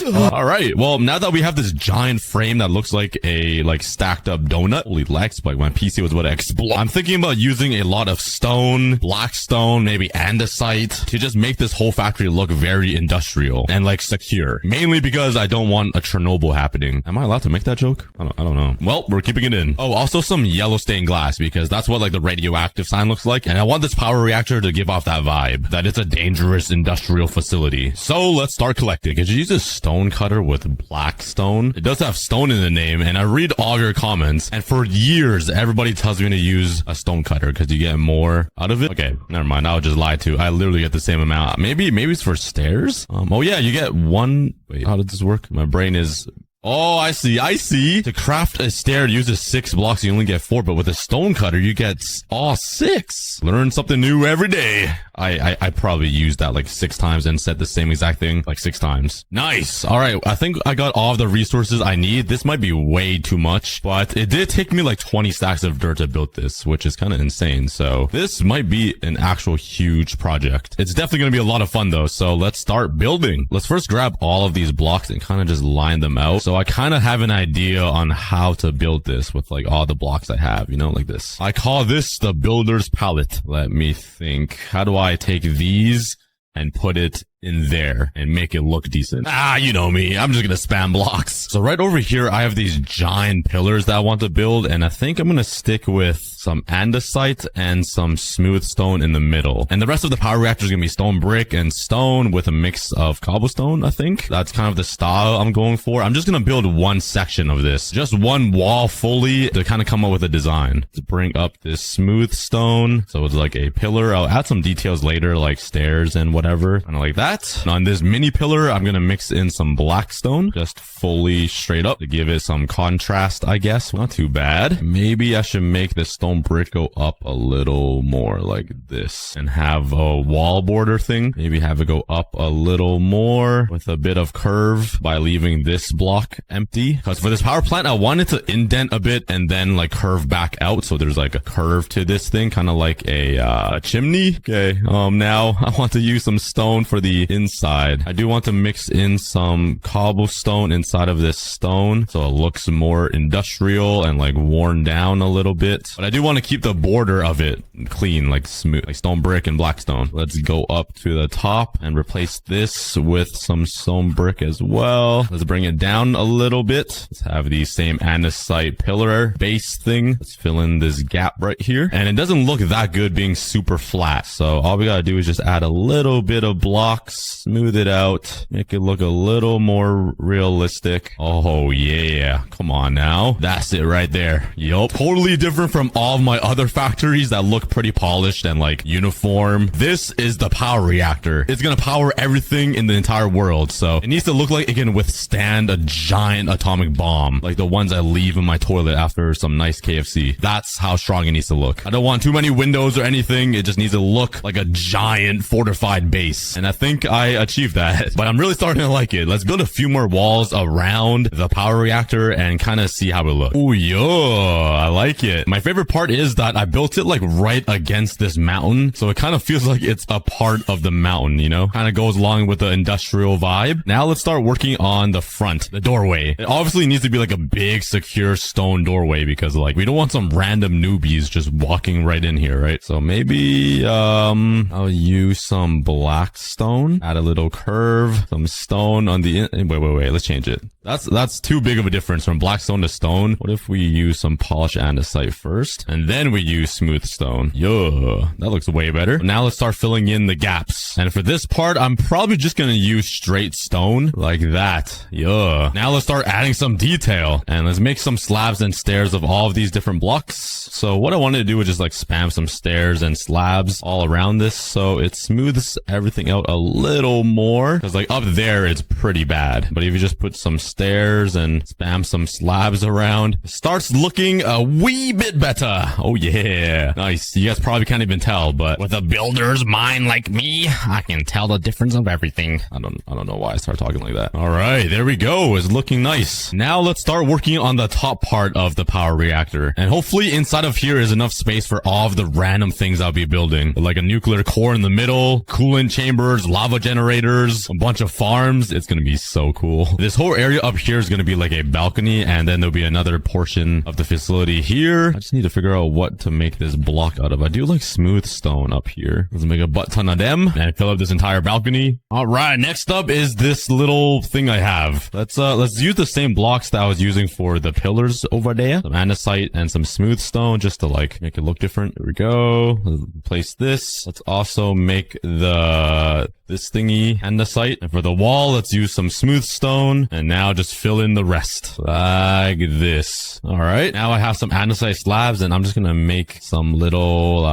All right. Well, now that we have this giant frame that looks like a stacked up donut, holy legs, like my PC was about to explode. I'm thinking about using a lot of stone, black stone, maybe andesite to just make this whole factory look very industrial and like secure. Mainly because I don't want a Chernobyl happening. Am I allowed to make that joke? I don't know. Well, we're keeping it in. Oh, also some yellow stained glass because that's what like the radioactive sign looks like. And I want this power reactor to give off that vibe that it's a dangerous industrial facility. So let's start collecting. Could you use a stone cutter with black stone? It does have stone in the name, and I read all your comments, and for years everybody tells me to use a stone cutter because you get more out of it. Okay, never mind. I'll just lie to. I literally get the same amount. Maybe it's for stairs. Oh yeah, you get one. Wait, how did this work? My brain is. Oh, I see. To craft a stair uses 6 blocks, you only get 4, but with a stone cutter, you get all 6. Learn something new every day. I probably used that like 6 times and said the same exact thing like 6 times. Nice. All right. I think I got all of the resources I need. This might be way too much, but it did take me like 20 stacks of dirt to build this, which is kind of insane. So this might be an actual huge project. It's definitely going to be a lot of fun though. So let's start building. Let's first grab all of these blocks and kind of just line them out. So I kind of have an idea on how to build this with like all the blocks I have, you know, like this. I call this the builder's palette. Let me think. How do I take these and put it in there and make it look decent? You know me. I'm just gonna spam blocks. So right over here, I have these giant pillars that I want to build, and I think I'm gonna stick with some andesite and some smooth stone in the middle. And the rest of the power reactor is gonna be stone brick and stone with a mix of cobblestone, I think. That's kind of the style I'm going for. I'm just gonna build one section of this. Just one wall fully to kind of come up with a design. To bring up this smooth stone. So it's like a pillar. I'll add some details later, like stairs and whatever. Kind of like that. Now on this mini pillar, I'm gonna mix in some black stone. Just fully straight up to give it some contrast, I guess. Not too bad. Maybe I should make the stone brick go up a little more like this and have a wall border thing. Maybe have it go up a little more with a bit of curve by leaving this block empty. Because for this power plant, I wanted to indent a bit and then like curve back out. So there's like a curve to this thing, kind of like a chimney. Okay. Now I want to use some stone for the inside. I do want to mix in some cobblestone inside of this stone so it looks more industrial and like worn down a little bit. But I do want to keep the border of it clean, like smooth, like stone brick and black stone. Let's go up to the top and replace this with some stone brick as well. Let's bring it down a little bit. Let's have the same andesite pillar base thing. Let's fill in this gap right here. And it doesn't look that good being super flat. So all we gotta do is just add a little bit of blocks, smooth it out, make it look a little more realistic. Oh yeah, come on now. That's it right there. Yup. Totally different from all of my other factories that look pretty polished and like uniform. This is the power reactor. It's gonna power everything in the entire world. So it needs to look like it can withstand a giant atomic bomb, like the ones I leave in my toilet after some nice KFC. That's how strong it needs to look. I don't want too many windows or anything. It just needs to look like a giant fortified base. And I think I achieved that, but I'm really starting to like it. Let's build a few more walls around the power reactor and kind of see how it looks. Oh, yo, I like it. My favorite part is that I built it like right against this mountain. So it kind of feels like it's a part of the mountain, you know, kind of goes along with the industrial vibe. Now let's start working on the front, the doorway. It obviously needs to be like a big, secure stone doorway because like we don't want some random newbies just walking right in here, right? So maybe, I'll use some black stone stone. Add a little curve, some stone on the wait, let's change it. That's too big of a difference from black stone to stone. What if we use some polished andesite first, and then we use smooth stone? Yeah, that looks way better. Now let's start filling in the gaps. And for this part, I'm probably just gonna use straight stone like that. Yeah. Now let's start adding some detail, and let's make some slabs and stairs of all of these different blocks. So what I wanted to do was just like spam some stairs and slabs all around this, so it smooths everything out a little more, because like up there it's pretty bad. But if you just put some stairs and spam some slabs around, it starts looking a wee bit better. Oh yeah, nice. You guys probably can't even tell, but with a builder's mind like me, I can tell the difference of everything. I don't know why I started talking like that. All right, there we go. It's looking nice. Now let's start working on the top part of the power reactor, and hopefully inside of here is enough space for all of the random things I'll be building, like a nuclear core in the middle, coolant chambers, lava generators, a bunch of farms. It's gonna be so cool. This whole area up here is gonna be like a balcony, and then there'll be another portion of the facility here. I just need to figure out what to make this block out of. I do like smooth stone up here. Let's make a butt ton of them and fill up this entire balcony. All right, next up is this little thing I have. Let's use the same blocks that I was using for the pillars over there. Some andesite and some smooth stone just to like make it look different. There we go. Let's place this. Let's also make this thingy andesite. And for the wall, let's use some smooth stone. And now just fill in the rest like this. All right. Now I have some andesite slabs, and I'm just gonna make some little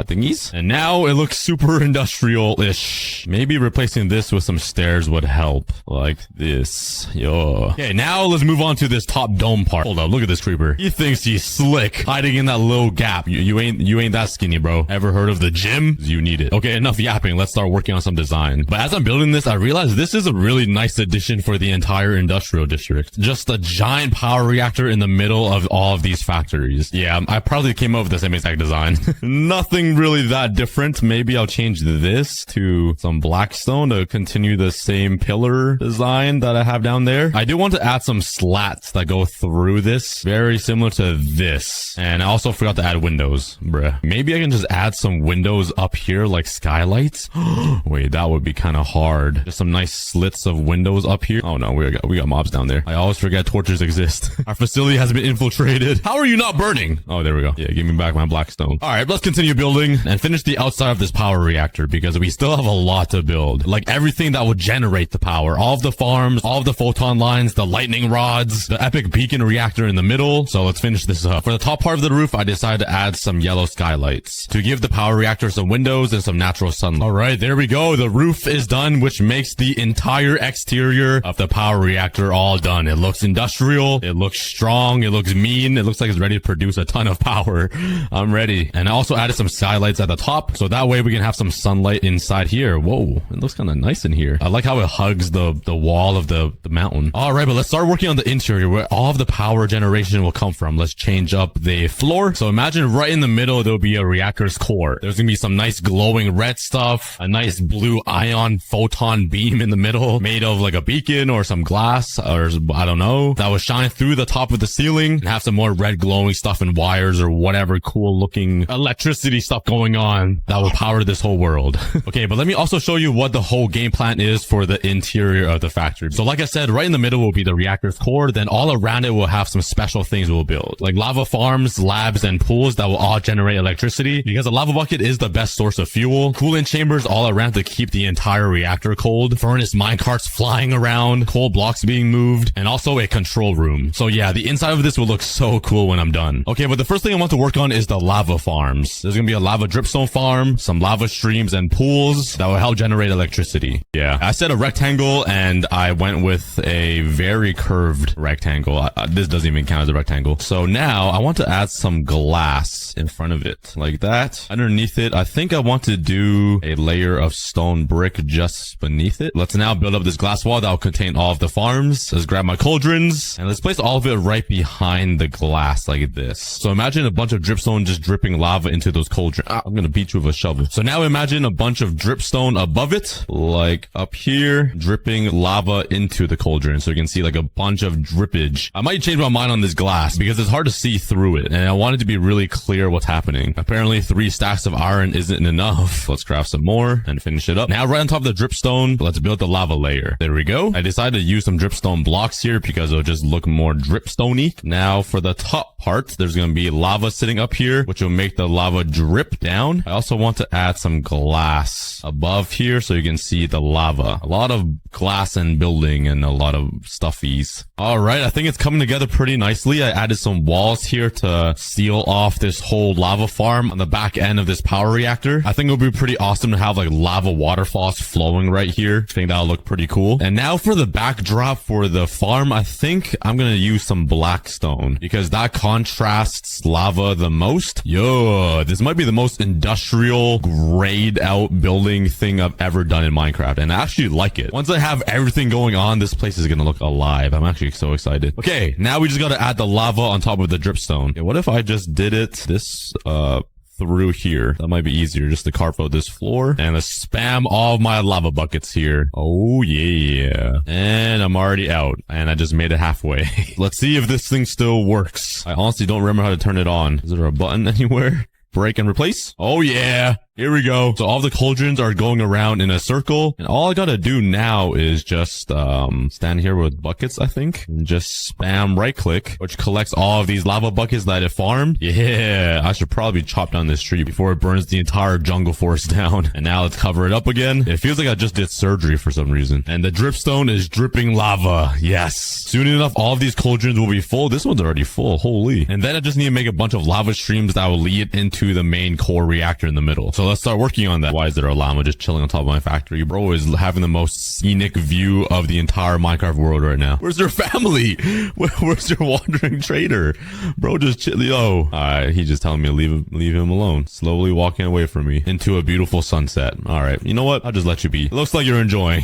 thingies. And now it looks super industrial-ish. Maybe replacing this with some stairs would help, like this. Yo. Okay, now let's move on to this top dome part. Hold up, look at this creeper. He thinks he's slick, hiding in that little gap. You ain't that skinny, bro. Ever heard of the gym? You need it. Okay, enough yapping. Let's start working on some design. But as I'm building this, I realized this is a really nice addition for the entire industrial district. Just a giant power reactor in the middle of all of these factories. Yeah, I probably came up with the same exact design. Nothing really that different. Maybe I'll change this to some black stone to continue the same pillar design that I have down there. I do want to add some slats that go through this, very similar to this. And I also forgot to add windows, bruh. Maybe I can just add some windows up here like skylights. Wait, that would be kind of hard. Just some nice slits of windows up here. Oh no, we got mobs down there. I always forget torches exist. Our facility has been infiltrated. How are you not burning? Oh, there we go. Yeah, give me back my black stone. All right, let's continue building and finish the outside of this power reactor, because we still have a lot to build. Like everything that would generate the power, all of the farms, all of the photon lines, the lightning rods, the epic beacon reactor in the middle. So let's finish this up. For the top part of the roof, I decided to add some yellow skylights to give the power reactor some windows and some natural sunlight. All right, there we go. The roof is done, which makes the entire exterior of the power reactor all done. It looks industrial. It looks strong. It looks mean. It looks like it's ready to produce a ton of power. I'm ready. And I also added some skylights at the top, so that way we can have some sunlight inside here. Whoa, it looks kind of nice in here. I like how it hugs the wall of the mountain. All right, but let's start working on the interior where all of the power generation will come from. Let's change up the floor. So imagine right in the middle, there'll be a reactor's core. There's gonna be some nice glowing red stuff, a nice blue ion photon beam in the middle made of like a beacon or some glass, or I don't know, that will shine through the top of the ceiling and have some more red glowing stuff and wires or whatever cool looking electricity stuff going on that will power this whole world. Okay, but let me also show you what the whole game plan is for the interior of the factory. So like I said, right in the middle will be the reactor's core. Then all around it will have some special things we'll build, like lava farms, labs, and pools that will all generate electricity, because a lava bucket is the best source of fuel. Coolant chambers all around to keep the entire reactor cold. Furnace minecarts flying around, coal blocks being moved, and also a control room. So yeah, the inside of this will look so cool when I'm done. Okay, but the first thing I want to work on is the lava farms. There's gonna be a lava dripstone farm, some lava streams and pools that will help generate electricity. Yeah, I said a rectangle and I went with a very curved rectangle. This doesn't even count as a rectangle. So now I want to add some glass in front of it like that. Underneath it, I think I want to do a layer of stone brick just beneath it. Let's now build up this glass wall that will contain all of the farms. Let's grab my cauldrons and let's place all of it right behind the glass like this. So imagine a bunch of dripstone just dripping lava into those cauldrons. I'm gonna beat you with a shovel. So now imagine a bunch of dripstone above it, like up here, dripping lava into the cauldron. So you can see like a bunch of drippage. I might change my mind on this glass because it's hard to see through it, and I want it to be really clear what's happening. Apparently 3 stacks of iron isn't enough. Let's craft some more and finish finish it up. Now right on top of the dripstone, let's build the lava layer. There we go. I decided to use some dripstone blocks here because it'll just look more dripstone-y. Now for the top part, there's going to be lava sitting up here, which will make the lava drip down. I also want to add some glass above here so you can see the lava. A lot of glass and building and a lot of stuffies. All right, I think it's coming together pretty nicely. I added some walls here to seal off this whole lava farm on the back end of this power reactor. I think it would be pretty awesome to have like lava waterfalls flowing right here. I think that'll look pretty cool. And now for the backdrop for the farm, I think I'm going to use some black stone because that contrasts lava the most. Yo, this might be the most industrial grayed out building thing I've ever done in Minecraft. And I actually like it. Once I have everything going on, this place is going to look alive. I'm actually so excited. Okay, now we just got to add the lava on top of the dripstone. Okay, what if I just did it this, through here? That might be easier just to carve out this floor and let's spam all of my lava buckets here. Oh yeah. And I'm already out and I just made it halfway. Let's see if this thing still works. I honestly don't remember how to turn it on. Is there a button anywhere? Break and replace? Oh yeah. Here we go. So all the cauldrons are going around in a circle. And all I gotta do now is just stand here with buckets, I think. And just spam right click, which collects all of these lava buckets that it farmed. Yeah, I should probably chop down this tree before it burns the entire jungle forest down. And now let's cover it up again. It feels like I just did surgery for some reason. And the dripstone is dripping lava. Yes. Soon enough, all of these cauldrons will be full. This one's already full. Holy. And then I just need to make a bunch of lava streams that will lead into the main core reactor in the middle. So let's start working on that. Why is there a llama just chilling on top of my factory? Bro is having the most scenic view of the entire Minecraft world right now. Where's your family? Where's your wandering trader? Bro just chill. Yo. Alright, he's just telling me to leave him alone. Slowly walking away from me into a beautiful sunset. Alright, you know what? I'll just let you be. It looks like you're enjoying.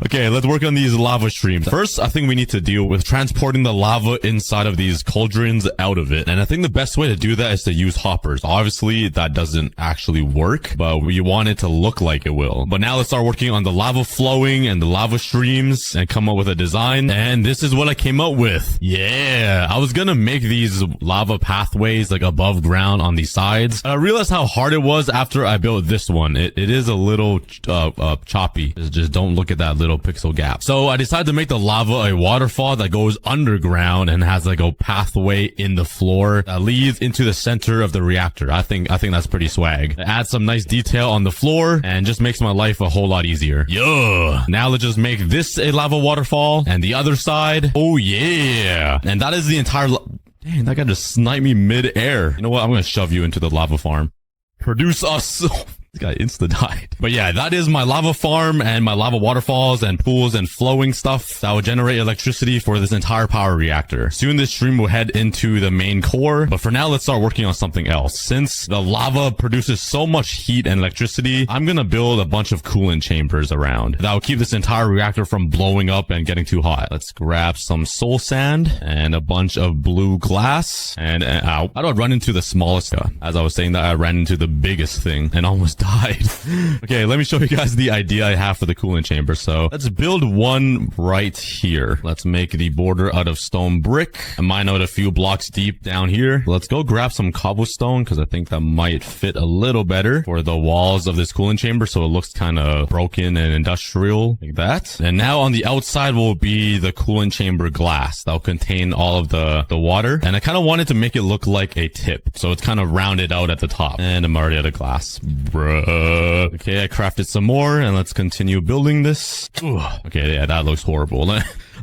Okay, let's work on these lava streams. First, I think we need to deal with transporting the lava inside of these cauldrons out of it. And I think the best way to do that is to use hoppers. Obviously, that doesn't actually work, but you want it to look like it will. But now let's start working on the lava flowing and the lava streams and come up with a design. And this is what I came up with. Yeah, I was gonna make these lava pathways like above ground on these sides. I realized how hard it was after I built this one. It is a little choppy. Just don't look at that little pixel gap. So I decided to make the lava a waterfall that goes underground and has like a pathway in the floor that leads into the center of the reactor. I think that's pretty swag. It adds some nice detail on the floor and just makes my life a whole lot easier. Yeah. Now let's just make this a lava waterfall and the other side. Oh yeah. And that is the entire dang, that guy just sniped me mid-air. You know what? I'm gonna shove you into the lava farm. Produce us. This guy insta-died. But yeah, that is my lava farm and my lava waterfalls and pools and flowing stuff that will generate electricity for this entire power reactor. Soon this stream will head into the main core, but for now let's start working on something else. Since the lava produces so much heat and electricity, I'm gonna build a bunch of coolant chambers around that will keep this entire reactor from blowing up and getting too hot. Let's grab some soul sand and a bunch of blue glass and ow. How do I run into the smallest guy? As I was saying that, I ran into the biggest thing and almost died. Okay, let me show you guys the idea I have for the coolant chamber. So let's build one right here. Let's make the border out of stone brick. I mine out a few blocks deep down here. Let's go grab some cobblestone because I think that might fit a little better for the walls of this coolant chamber so it looks kind of broken and industrial like that. And now on the outside will be the coolant chamber glass that will contain all of the water. And I kind of wanted to make it look like a tip. So it's kind of rounded out at the top. And I'm already out of glass. Bruh. Okay, I crafted some more and let's continue building this. Okay, yeah, that looks horrible.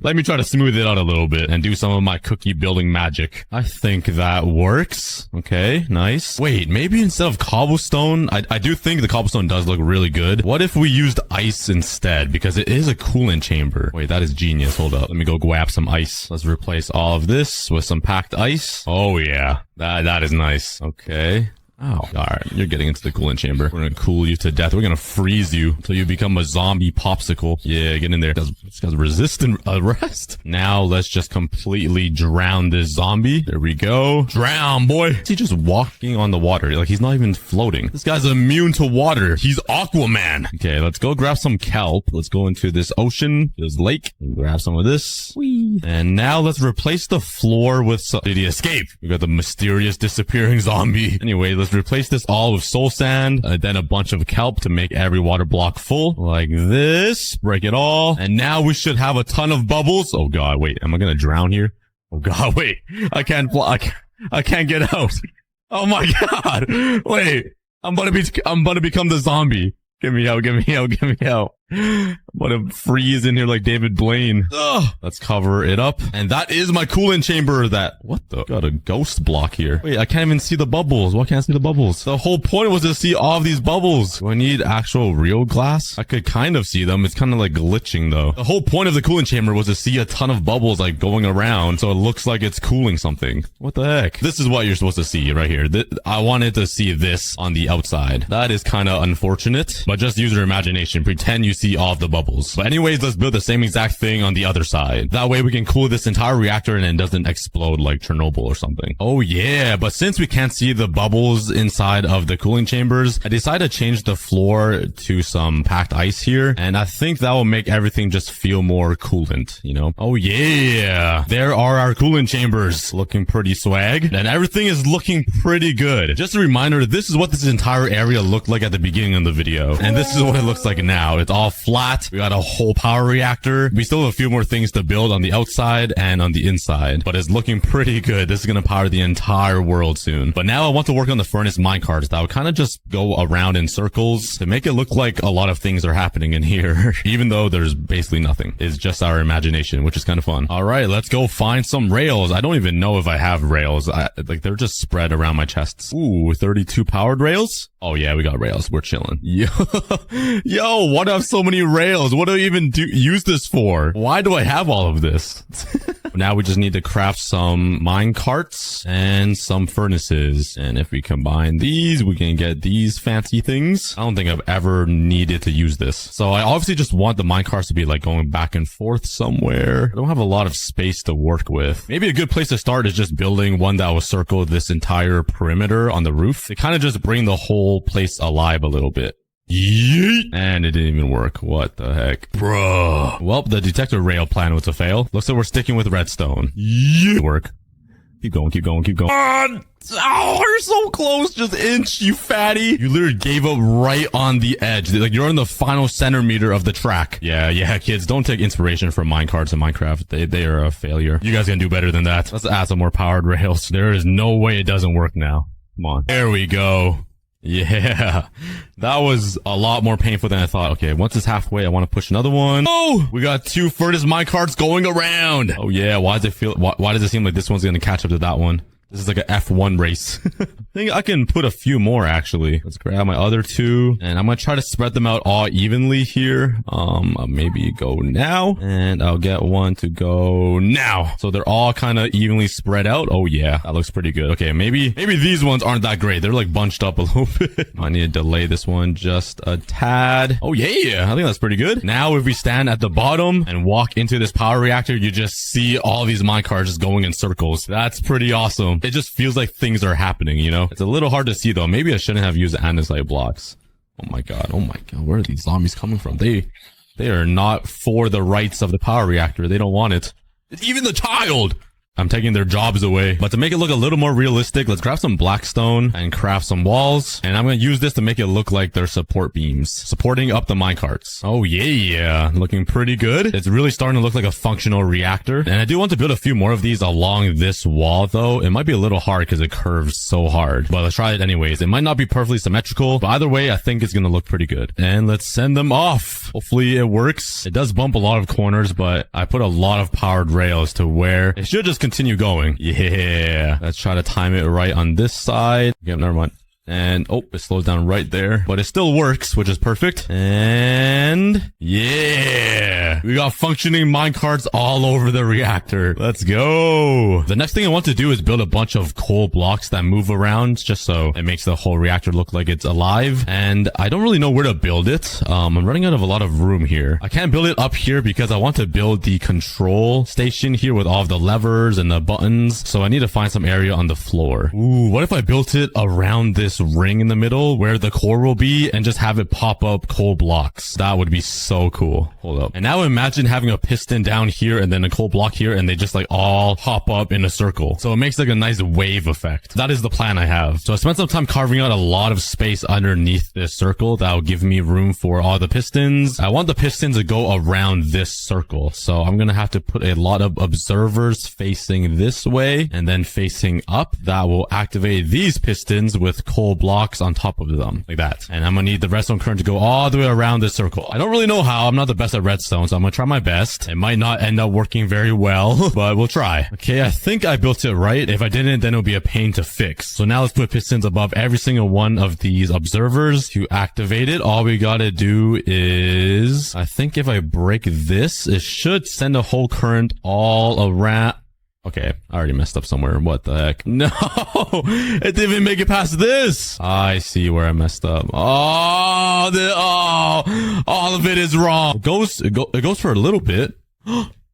Let me try to smooth it out a little bit and do some of my cookie building magic. I think that works. Okay, nice. Wait, maybe instead of cobblestone, I do think the cobblestone does look really good. What if we used ice instead? Because it is a coolant chamber. Wait, that is genius. Hold up. Let me go grab some ice. Let's replace all of this with some packed ice. Oh yeah, that is nice. Okay. Oh, all right. You're getting into the coolant chamber. We're going to cool you to death. We're going to freeze you until you become a zombie popsicle. Yeah, get in there. This guy's resistant arrest. Now let's just completely drown this zombie. There we go. Drown, boy. Is he just walking on the water? Like he's not even floating. This guy's immune to water. He's Aquaman. Okay, let's go grab some kelp. Let's go into this ocean, this lake, and grab some of this. Whee. And now let's replace the floor with some... Did he escape? We got the mysterious disappearing zombie. Anyway, let's let's replace this all with soul sand, and then a bunch of kelp to make every water block full. Like this. Break it all. And now we should have a ton of bubbles. Oh god, wait. Am I gonna drown here? Oh god, wait. I can't get out. Oh my god. Wait. I'm gonna become the zombie. Get me out, get me out, get me out. I'm gonna freeze in here like David Blaine. Ugh. Let's cover it up. And that is my coolant chamber that... What the... Got a ghost block here. Wait, I can't even see the bubbles. Why can't I see the bubbles? The whole point was to see all of these bubbles. Do I need actual real glass? I could kind of see them. It's kind of like glitching though. The whole point of the coolant chamber was to see a ton of bubbles like going around, so it looks like it's cooling something. What the heck? This is what you're supposed to see right here. I wanted to see this on the outside. That is kind of unfortunate, but just use your imagination. Pretend you see all of the bubbles. But anyways, let's build the same exact thing on the other side. That way we can cool this entire reactor and it doesn't explode like Chernobyl or something. Oh yeah, but since we can't see the bubbles inside of the cooling chambers, I decided to change the floor to some packed ice here, and I think that will make everything just feel more coolant, you know? Oh yeah, there are our coolant chambers. Looking pretty swag, and everything is looking pretty good. Just a reminder, this is what this entire area looked like at the beginning of the video, and this is what it looks like now. It's all flat. We got a whole power reactor. We still have a few more things to build on the outside and on the inside, but it's looking pretty good. This is going to power the entire world soon. But now I want to work on the furnace minecarts that would kind of just go around in circles to make it look like a lot of things are happening in here, even though there's basically nothing. It's just our imagination, which is kind of fun. All right, let's go find some rails. I don't even know if I have rails. Like they're just spread around my chests. Ooh, 32 powered rails. Oh yeah, we got rails. We're chilling. Yo, why do I have so many rails? What do I even use this for? Why do I have all of this? Now we just need to craft some mine carts and some furnaces. And if we combine these, we can get these fancy things. I don't think I've ever needed to use this. So I obviously just want the mine carts to be like going back and forth somewhere. I don't have a lot of space to work with. Maybe a good place to start is just building one that will circle this entire perimeter on the roof. To kind of just bring the whole place alive a little bit. Yeet. And it didn't even work. What the heck? Bruh. Well, the detector rail plan was a fail. Looks like we're sticking with redstone. Yeet. Work. Keep going, keep going, keep going. Oh, you're so close. Just inch, you fatty. You literally gave up right on the edge. Like, you're on the final centimeter of the track. Yeah, kids, don't take inspiration from minecarts in Minecraft. They are a failure. You guys can do better than that. Let's add some more powered rails. There is no way it doesn't work now. Come on. There we go. Yeah, that was a lot more painful than I thought. Okay, once it's halfway, I want to push another one. Oh, we got 2 furnace minecarts going around. Oh yeah, why does it seem like this one's going to catch up to that one? This is like an F1 race. I think I can put a few more actually. Let's grab my other 2 and I'm going to try to spread them out all evenly here. Maybe go now and I'll get one to go now. So they're all kind of evenly spread out. Oh yeah, that looks pretty good. Okay, maybe these ones aren't that great. They're like bunched up a little bit. I need to delay this one just a tad. Oh yeah, I think that's pretty good. Now if we stand at the bottom and walk into this power reactor, you just see all these minecarts just going in circles. That's pretty awesome. It just feels like things are happening, you know? It's a little hard to see though. Maybe I shouldn't have used andesite blocks. Oh my god. Where are these zombies coming from? They are not for the rights of the power reactor. They don't want it. Even the child! I'm taking their jobs away. But to make it look a little more realistic, let's grab some blackstone and craft some walls. And I'm going to use this to make it look like they're support beams, supporting up the minecarts. Oh yeah, looking pretty good. It's really starting to look like a functional reactor. And I do want to build a few more of these along this wall though. It might be a little hard because it curves so hard. But let's try it anyways. It might not be perfectly symmetrical, but either way, I think it's going to look pretty good. And let's send them off. Hopefully it works. It does bump a lot of corners, but I put a lot of powered rails to where it should just continue going. Yeah. Let's try to time it right on this side. Okay, never mind. And, oh, it slows down right there. But it still works, which is perfect. And, yeah! We got functioning minecarts all over the reactor. Let's go! The next thing I want to do is build a bunch of coal blocks that move around, just so it makes the whole reactor look like it's alive. And I don't really know where to build it. I'm running out of a lot of room here. I can't build it up here because I want to build the control station here with all of the levers and the buttons. So I need to find some area on the floor. Ooh, what if I built it around this this ring in the middle where the core will be and just have it pop up coal blocks. That would be so cool. Hold up. And now imagine having a piston down here and then a coal block here, and they just like all hop up in a circle. So it makes like a nice wave effect. That is the plan I have. So I spent some time carving out a lot of space underneath this circle that will give me room for all the pistons. I want the pistons to go around this circle. So I'm going to have to put a lot of observers facing this way and then facing up. That will activate these pistons with coal blocks on top of them like that. And I'm going to need the redstone current to go all the way around this circle. I don't really know how. I'm not the best at redstone, so I'm going to try my best. It might not end up working very well, but we'll try. Okay, I think I built it right. If I didn't, then it'll be a pain to fix. So now let's put pistons above every single one of these observers to activate it. All we got to do is, I think if I break this, it should send a whole current all around. Okay, I already messed up somewhere. What the heck? No, it didn't even make it past this. I see where I messed up. Oh, all of it is wrong. It goes for a little bit.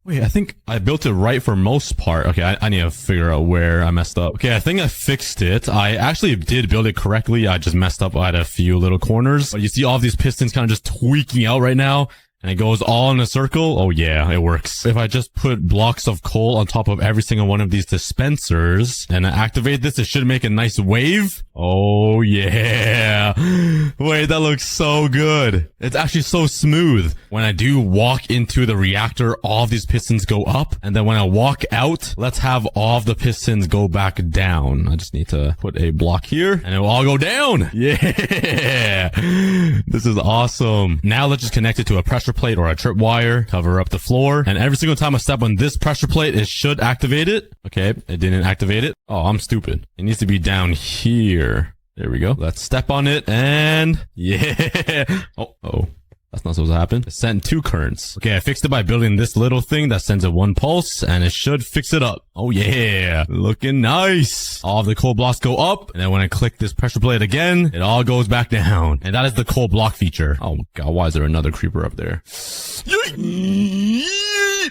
Wait, I think I built it right for most part. Okay, I need to figure out where I messed up. Okay, I think I fixed it. I actually did build it correctly. I just messed up at a few little corners. But you see all of these pistons kind of just tweaking out right now. And it goes all in a circle. Oh yeah, it works. If I just put blocks of coal on top of every single one of these dispensers and I activate this, it should make a nice wave. Oh yeah. Wait, that looks so good. It's actually so smooth. When I do walk into the reactor, all of these pistons go up. And then when I walk out, let's have all of the pistons go back down. I just need to put a block here and it will all go down. Yeah. This is awesome. Now let's just connect it to a pressure plate or a tripwire, cover up the floor, and every single time I step on this pressure plate, it should activate it. Okay, it didn't activate it. Oh, I'm stupid. It needs to be down here. There we go. Let's step on it, and yeah. Oh. That's not supposed to happen. It sent 2 currents. Okay, I fixed it by building this little thing that sends it 1 pulse, and it should fix it up. Oh yeah, looking nice. All of the coal blocks go up, and then when I click this pressure plate again, it all goes back down. And that is the coal block feature. Oh my god, why is there another creeper up there?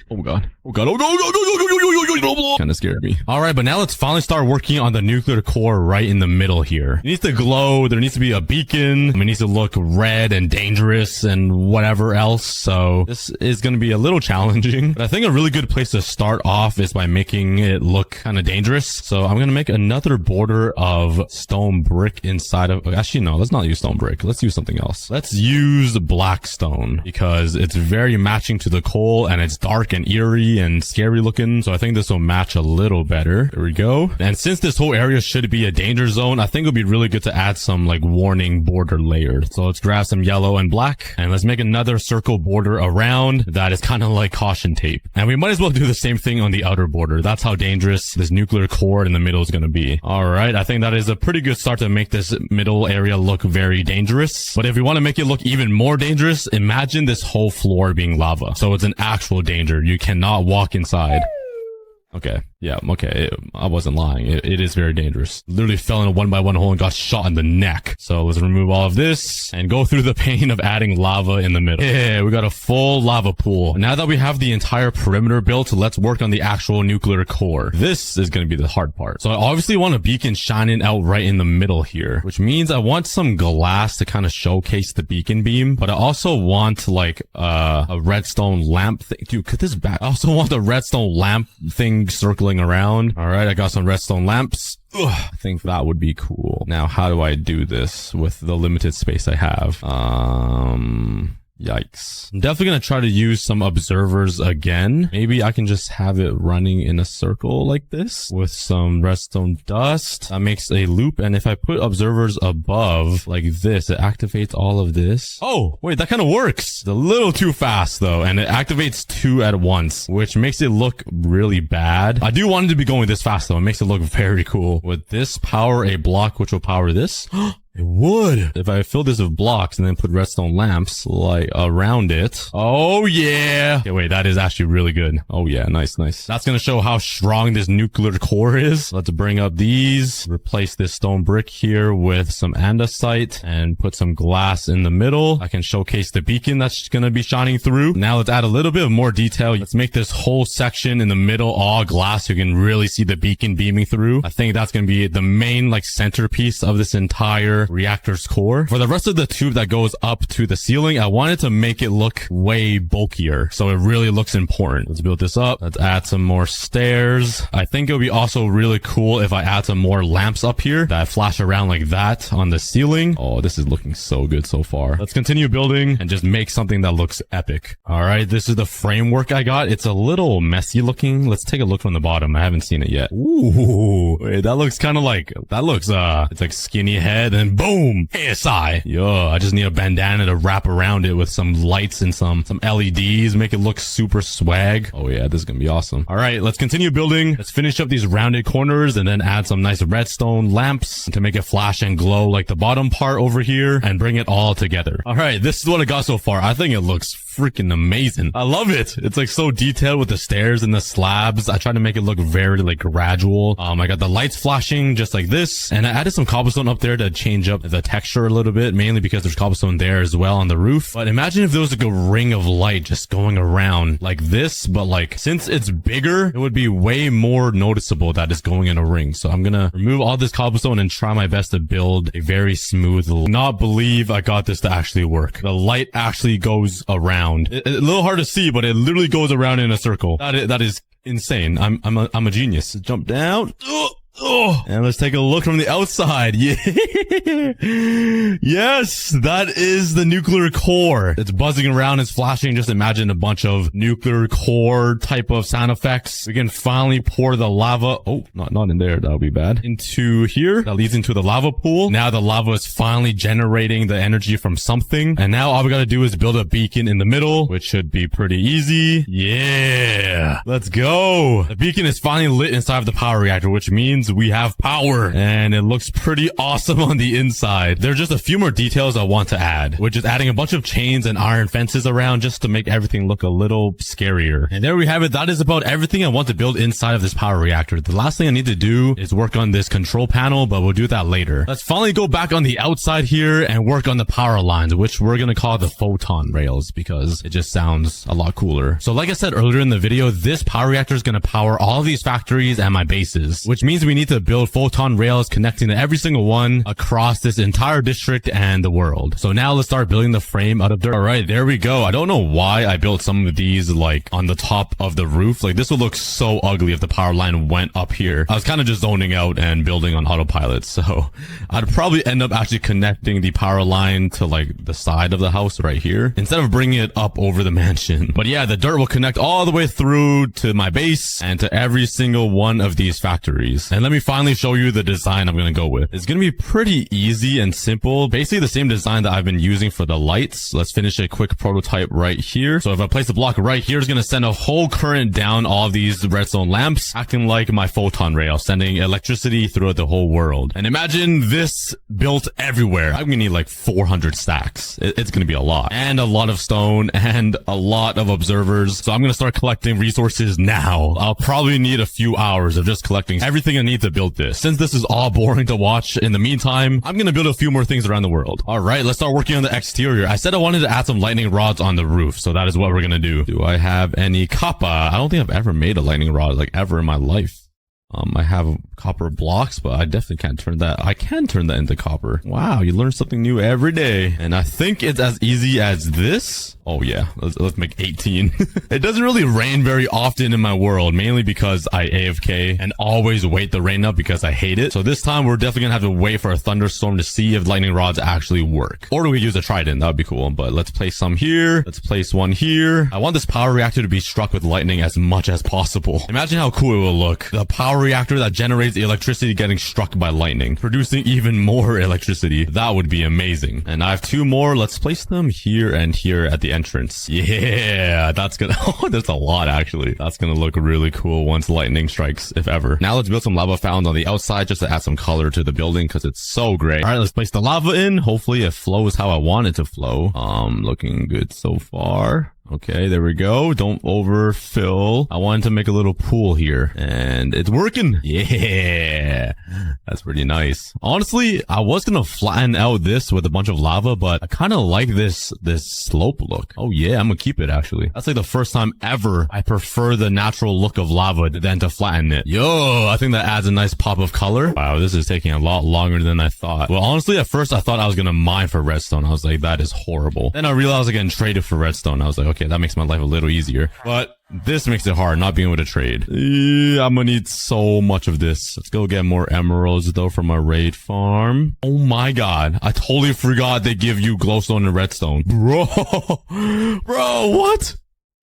Oh my god. Oh god. Oh god. Kind of scared me. All right, but now let's finally start working on the nuclear core right in the middle here. It needs to glow. There needs to be a beacon. It needs to look red and dangerous and whatever else. So this is going to be a little challenging, but I think a really good place to start off is by making it look kind of dangerous. So I'm going to make another border of stone brick inside of, actually, no, let's not use stone brick. Let's use something else. Let's use black stone because it's very matching to the coal and it's dark and eerie and scary looking. So I think this will match a little better. There we go. And since this whole area should be a danger zone, I think it'll be really good to add some like warning border layers. So let's grab some yellow and black and let's make another circle border around that is kind of like caution tape. And we might as well do the same thing on the outer border. That's how dangerous this nuclear core in the middle is going to be. All right. I think that is a pretty good start to make this middle area look very dangerous. But if we want to make it look even more dangerous, imagine this whole floor being lava. So it's an actual danger. You cannot walk inside. Okay. Yeah, okay. I wasn't lying. It is very dangerous. Literally fell in a 1x1 hole and got shot in the neck. So let's remove all of this and go through the pain of adding lava in the middle. Yeah, we got a full lava pool. Now that we have the entire perimeter built, let's work on the actual nuclear core. This is going to be the hard part. So I obviously want a beacon shining out right in the middle here, which means I want some glass to kind of showcase the beacon beam, but I also want like a redstone lamp thing. Dude, could this back? I also want the redstone lamp thing circling around. All right, I got some redstone lamps. Ugh, I think that would be cool. Now, how do I do this with the limited space I have? Yikes. I'm definitely going to try to use some observers again. Maybe I can just have it running in a circle like this with some redstone dust. That makes a loop. And if I put observers above like this, it activates all of this. Oh, wait, that kind of works. It's a little too fast though. And it activates 2 at once, which makes it look really bad. I do want it to be going this fast though. It makes it look very cool. Would this power a block which will power this? It would. If I fill this with blocks and then put redstone lamps like around it. Oh yeah. Okay, wait, that is actually really good. Oh yeah, nice. That's gonna show how strong this nuclear core is. Let's bring up these, replace this stone brick here with some andesite and put some glass in the middle. I can showcase the beacon that's gonna be shining through. Now let's add a little bit of more detail. Let's make this whole section in the middle all glass so you can really see the beacon beaming through. I think that's gonna be the main like centerpiece of this entire reactor's core. For the rest of the tube that goes up to the ceiling, I wanted to make it look way bulkier so it really looks important. Let's build this up. Let's add some more stairs. I think it would be also really cool if I add some more lamps up here that flash around like that on the ceiling. Oh, this is looking so good so far. Let's continue building and just make something that looks epic. All right, this is the framework I got. It's a little messy looking. Let's take a look from the bottom. I haven't seen it yet. Ooh, wait, that looks kind of like, it's like skinny head and boom, ASI. Yo, I just need a bandana to wrap around it with some lights and some LEDs, make it look super swag. Oh yeah, this is gonna be awesome. All right, let's continue building. Let's finish up these rounded corners and then add some nice redstone lamps to make it flash and glow like the bottom part over here and bring it all together. All right, this is what I got so far. I think it looks freaking amazing. I love it. It's like so detailed with the stairs and the slabs. I tried to make it look very like gradual. I got the lights flashing just like this, and I added some cobblestone up there to change up the texture a little bit, mainly because there's cobblestone there as well on the roof. But imagine if there was like a ring of light just going around like this, but like since it's bigger, it would be way more noticeable that it's going in a ring. So I'm gonna remove all this cobblestone and try my best to build a very smooth, not believe I got this to actually work. The light actually goes around. It's a little hard to see, but it literally goes around in a circle. That is insane. I'm a genius. Jump down. And let's take a look from the outside. Yeah. Yes, that is the nuclear core. It's buzzing around, it's flashing. Just imagine a bunch of nuclear core type of sound effects. We can finally pour the lava. Oh, not in there. That would be bad. Into here. That leads into the lava pool. Now the lava is finally generating the energy from something. And now all we gotta do is build a beacon in the middle, which should be pretty easy. Yeah. Let's go. The beacon is finally lit inside of the power reactor, which means we have power, and it looks pretty awesome on the inside. There are just a few more details I want to add, which is adding a bunch of chains and iron fences around just to make everything look a little scarier. And there we have it. That is about everything I want to build inside of this power reactor. The last thing I need to do is work on this control panel, but we'll do that later. Let's finally go back on the outside here and work on the power lines, which we're gonna call the photon rails because it just sounds a lot cooler. So like I said earlier in the video, this power reactor is gonna power all of these factories and my bases, which means we need to build photon rails connecting to every single one across this entire district and the world. So now let's start building the frame out of dirt. All right, there we go. I don't know why I built some of these like on the top of the roof. Like this would look so ugly if the power line went up here. I was kind of just zoning out and building on autopilot. So I'd probably end up actually connecting the power line to like the side of the house right here instead of bringing it up over the mansion. But yeah, the dirt will connect all the way through to my base and to every single one of these factories. And let me finally show you the design I'm going to go with. It's going to be pretty easy and simple. Basically the same design that I've been using for the lights. Let's finish a quick prototype right here. So if I place a block right here, it's going to send a whole current down all of these redstone lamps, acting like my photon rail, sending electricity throughout the whole world. And imagine this built everywhere. I'm going to need like 400 stacks. It's going to be a lot. And a lot of stone and a lot of observers. So I'm going to start collecting resources now. I'll probably need a few hours of just collecting everything I need to build this. Since this is all boring to watch, in the meantime, I'm gonna build a few more things around the world. All right, let's start working on the exterior. I said I wanted to add some lightning rods on the roof, so that is what we're gonna do. Do I have any copper? I don't think I've ever made a lightning rod like ever in my life. I have copper blocks, but I definitely can't turn that. I can turn that into copper. Wow, you learn something new every day. And I think it's as easy as this. Oh yeah, let's make 18. It doesn't really rain very often in my world, mainly because I AFK and always wait the rain up because I hate it. So this time we're definitely gonna have to wait for a thunderstorm to see if lightning rods actually work. Or do we use a trident? That would be cool. But let's place some here. Let's place one here. I want this power reactor to be struck with lightning as much as possible. Imagine how cool it will look. The power reactor that generates the electricity getting struck by lightning, producing even more electricity. That would be amazing. And I have two more. Let's place them here and here at the entrance. Yeah, that's gonna, oh, there's a lot actually. That's gonna look really cool once lightning strikes, if ever. Now let's build some lava fountains on the outside just to add some color to the building because it's so great. All right, let's place the lava in. Hopefully it flows how I want it to flow. Looking good so far. Okay, there we go. Don't overfill. I wanted to make a little pool here and it's working. Yeah, that's pretty nice. Honestly, I was going to flatten out this with a bunch of lava, but I kind of like this slope look. Oh yeah, I'm going to keep it actually. That's like the first time ever I prefer the natural look of lava than to flatten it. Yo, I think that adds a nice pop of color. Wow, this is taking a lot longer than I thought. Well, honestly, at first I thought I was going to mine for redstone. I was like, that is horrible. Then I realized I was getting traded for redstone. I was like, okay, that makes my life a little easier. But this makes it hard, not being able to trade. I'm gonna need so much of this. Let's go get more emeralds, though, from our raid farm. Oh my god. I totally forgot they give you glowstone and redstone. Bro, what?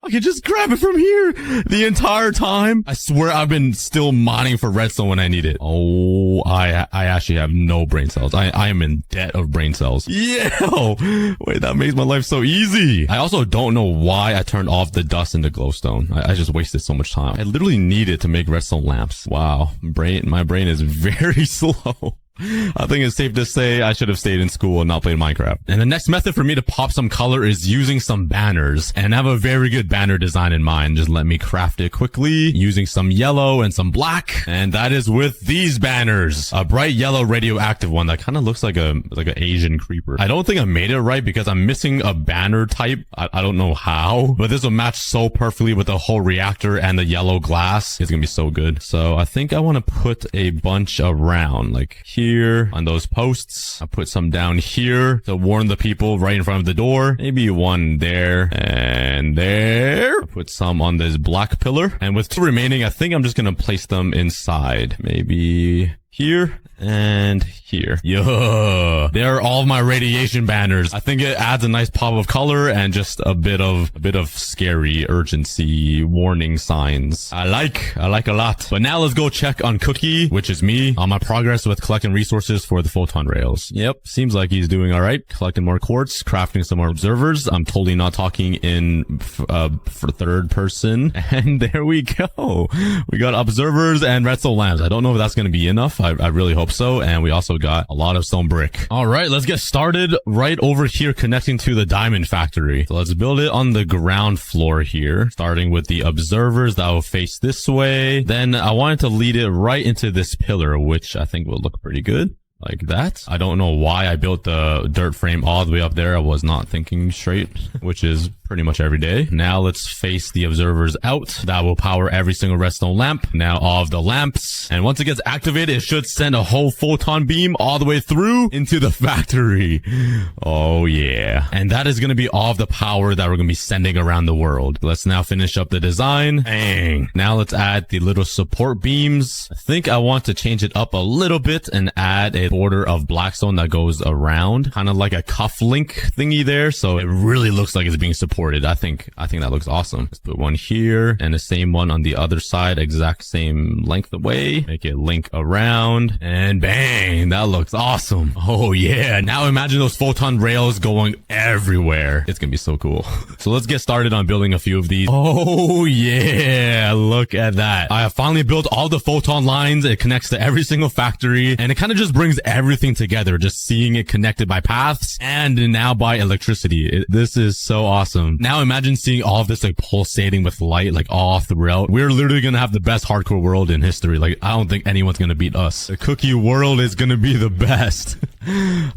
I can just grab it from here the entire time. I swear I've been still mining for redstone when I need it. Oh, I actually have no brain cells. I am in debt of brain cells. Yeah. Wait, that makes my life so easy. I also don't know why I turned off the dust and the glowstone. I just wasted so much time. I literally need it to make redstone lamps. Wow. My brain is very slow. I think it's safe to say I should have stayed in school and not played Minecraft. And the next method for me to pop some color is using some banners. And I have a very good banner design in mind. Just let me craft it quickly using some yellow and some black. And that is with these banners. A bright yellow radioactive one that kind of looks like an Asian creeper. I don't think I made it right because I'm missing a banner type. I don't know how, but this will match so perfectly with the whole reactor and the yellow glass. It's gonna be so good. So I think I want to put a bunch around, like here on those posts. I'll put some down here to warn the people right in front of the door. Maybe one there and there. I'll put some on this black pillar. And with two remaining, I think I'm just going to place them inside. Maybe here and here. Yeah, they're all my radiation banners. I think it adds a nice pop of color and just a bit of scary urgency warning signs. I like a lot. But now let's go check on Cookie, which is me, on my progress with collecting resources for the photon rails. Yep, seems like he's doing all right. Collecting more quartz, crafting some more observers. I'm totally not talking in for third person. And there we go. We got observers and redstone lamps. I don't know if that's going to be enough. I really hope so. And we also got a lot of stone brick. All right, let's get started right over here connecting to the diamond factory. So let's build it on the ground floor here, starting with the observers that will face this way. Then I wanted to lead it right into this pillar, which I think will look pretty good. Like that. I don't know why I built the dirt frame all the way up there. I was not thinking straight, which is pretty much every day. Now let's face the observers out. That will power every single redstone lamp. Now all of the lamps. And once it gets activated, it should send a whole photon beam all the way through into the factory. Oh yeah. And that is going to be all of the power that we're going to be sending around the world. Let's now finish up the design. Bang. Now let's add the little support beams. I think I want to change it up a little bit and add a border of blackstone that goes around, kind of like a cuff link thingy there. So it really looks like it's being supported. I think that looks awesome. Let's put one here and the same one on the other side, exact same length away. Make it link around and bang, that looks awesome. Oh yeah. Now imagine those photon rails going everywhere. It's gonna be so cool. So let's get started on building a few of these. Oh yeah, look at that. I have finally built all the photon lines. It connects to every single factory and it kind of just brings everything together, just seeing it connected by paths and now by electricity. This is so awesome. Now imagine seeing all of this like pulsating with light like all throughout. We're literally gonna have the best hardcore world in history. Like I don't think anyone's gonna beat us. The cookie world is gonna be the best.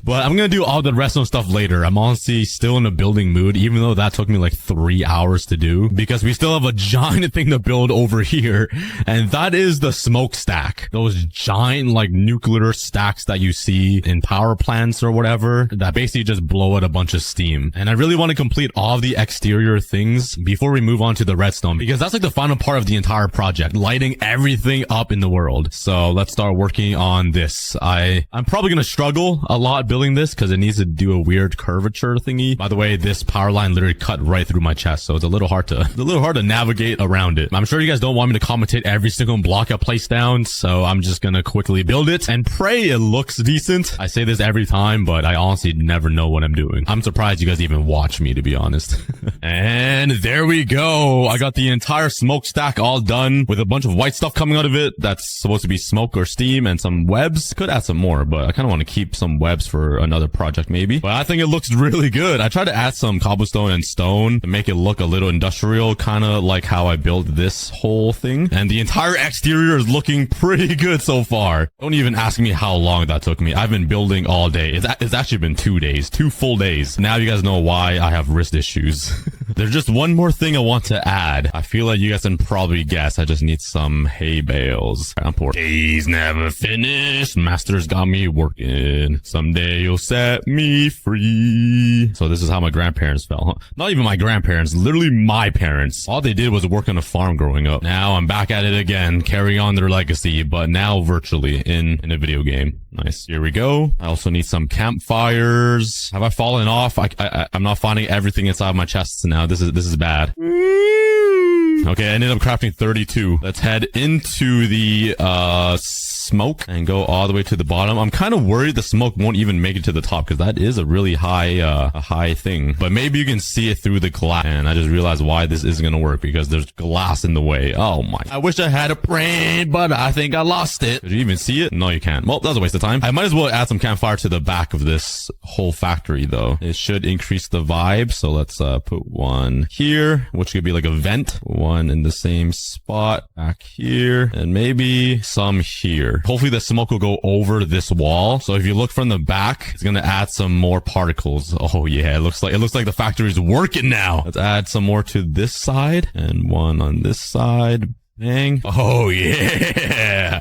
But I'm gonna do all the redstone stuff later. I'm honestly still in a building mood, even though that took me like 3 hours to do, because we still have a giant thing to build over here, and that is the smokestack. Those giant like nuclear stacks that you see in power plants or whatever that basically just blow out a bunch of steam. And I really want to complete all of the exterior things before we move on to the redstone, because that's like the final part of the entire project, lighting everything up in the world. So let's start working on this. I'm probably gonna struggle struggle a lot building this because it needs to do a weird curvature thingy. By the way, this power line literally cut right through my chest, so it's a little hard to navigate around it. I'm sure you guys don't want me to commentate every single block I place down, so I'm just gonna quickly build it and pray it looks decent. I say this every time, but I honestly never know what I'm doing. I'm surprised you guys even watch me, to be honest. And there we go. I got the entire smokestack all done with a bunch of white stuff coming out of it. That's supposed to be smoke or steam and some webs. Could add some more, but I kind of want to keep some webs for another project maybe. But I think it looks really good. I tried to add some cobblestone and stone to make it look a little industrial, kind of like how I built this whole thing. And the entire exterior is looking pretty good so far. Don't even ask me how long that took me. I've been building all day. It's actually been 2 days, 2 full days. Now you guys know why I have wrist issues. There's just one more thing I want to add. I feel like you guys can probably guess. I just need some hay bales. I'm poor. Days never finished. Master's got me working. Someday you'll set me free. So this is how my grandparents felt. Huh? Not even my grandparents, literally my parents. All they did was work on a farm growing up. Now I'm back at it again, carrying on their legacy, but now virtually in a video game. Nice. Here we go. I also need some campfires. Have I fallen off? I'm not finding everything inside my chests now. This is bad. Okay, I ended up crafting 32. Let's head into the smoke and go all the way to the bottom. I'm kind of worried the smoke won't even make it to the top because that is a really high thing. But maybe you can see it through the glass. And I just realized why this isn't going to work because there's glass in the way. Oh my. I wish I had a brain, but I think I lost it. Did you even see it? No, you can't. Well, that was a waste of time. I might as well add some campfire to the back of this whole factory though. It should increase the vibe. So let's put one here, which could be like a vent. One in the same spot back here and maybe some here. Hopefully the smoke will go over this wall. So if you look from the back, it's going to add some more particles. Oh yeah, it looks like the factory's working now. Let's add some more to this side and one on this side. Dang. Oh yeah.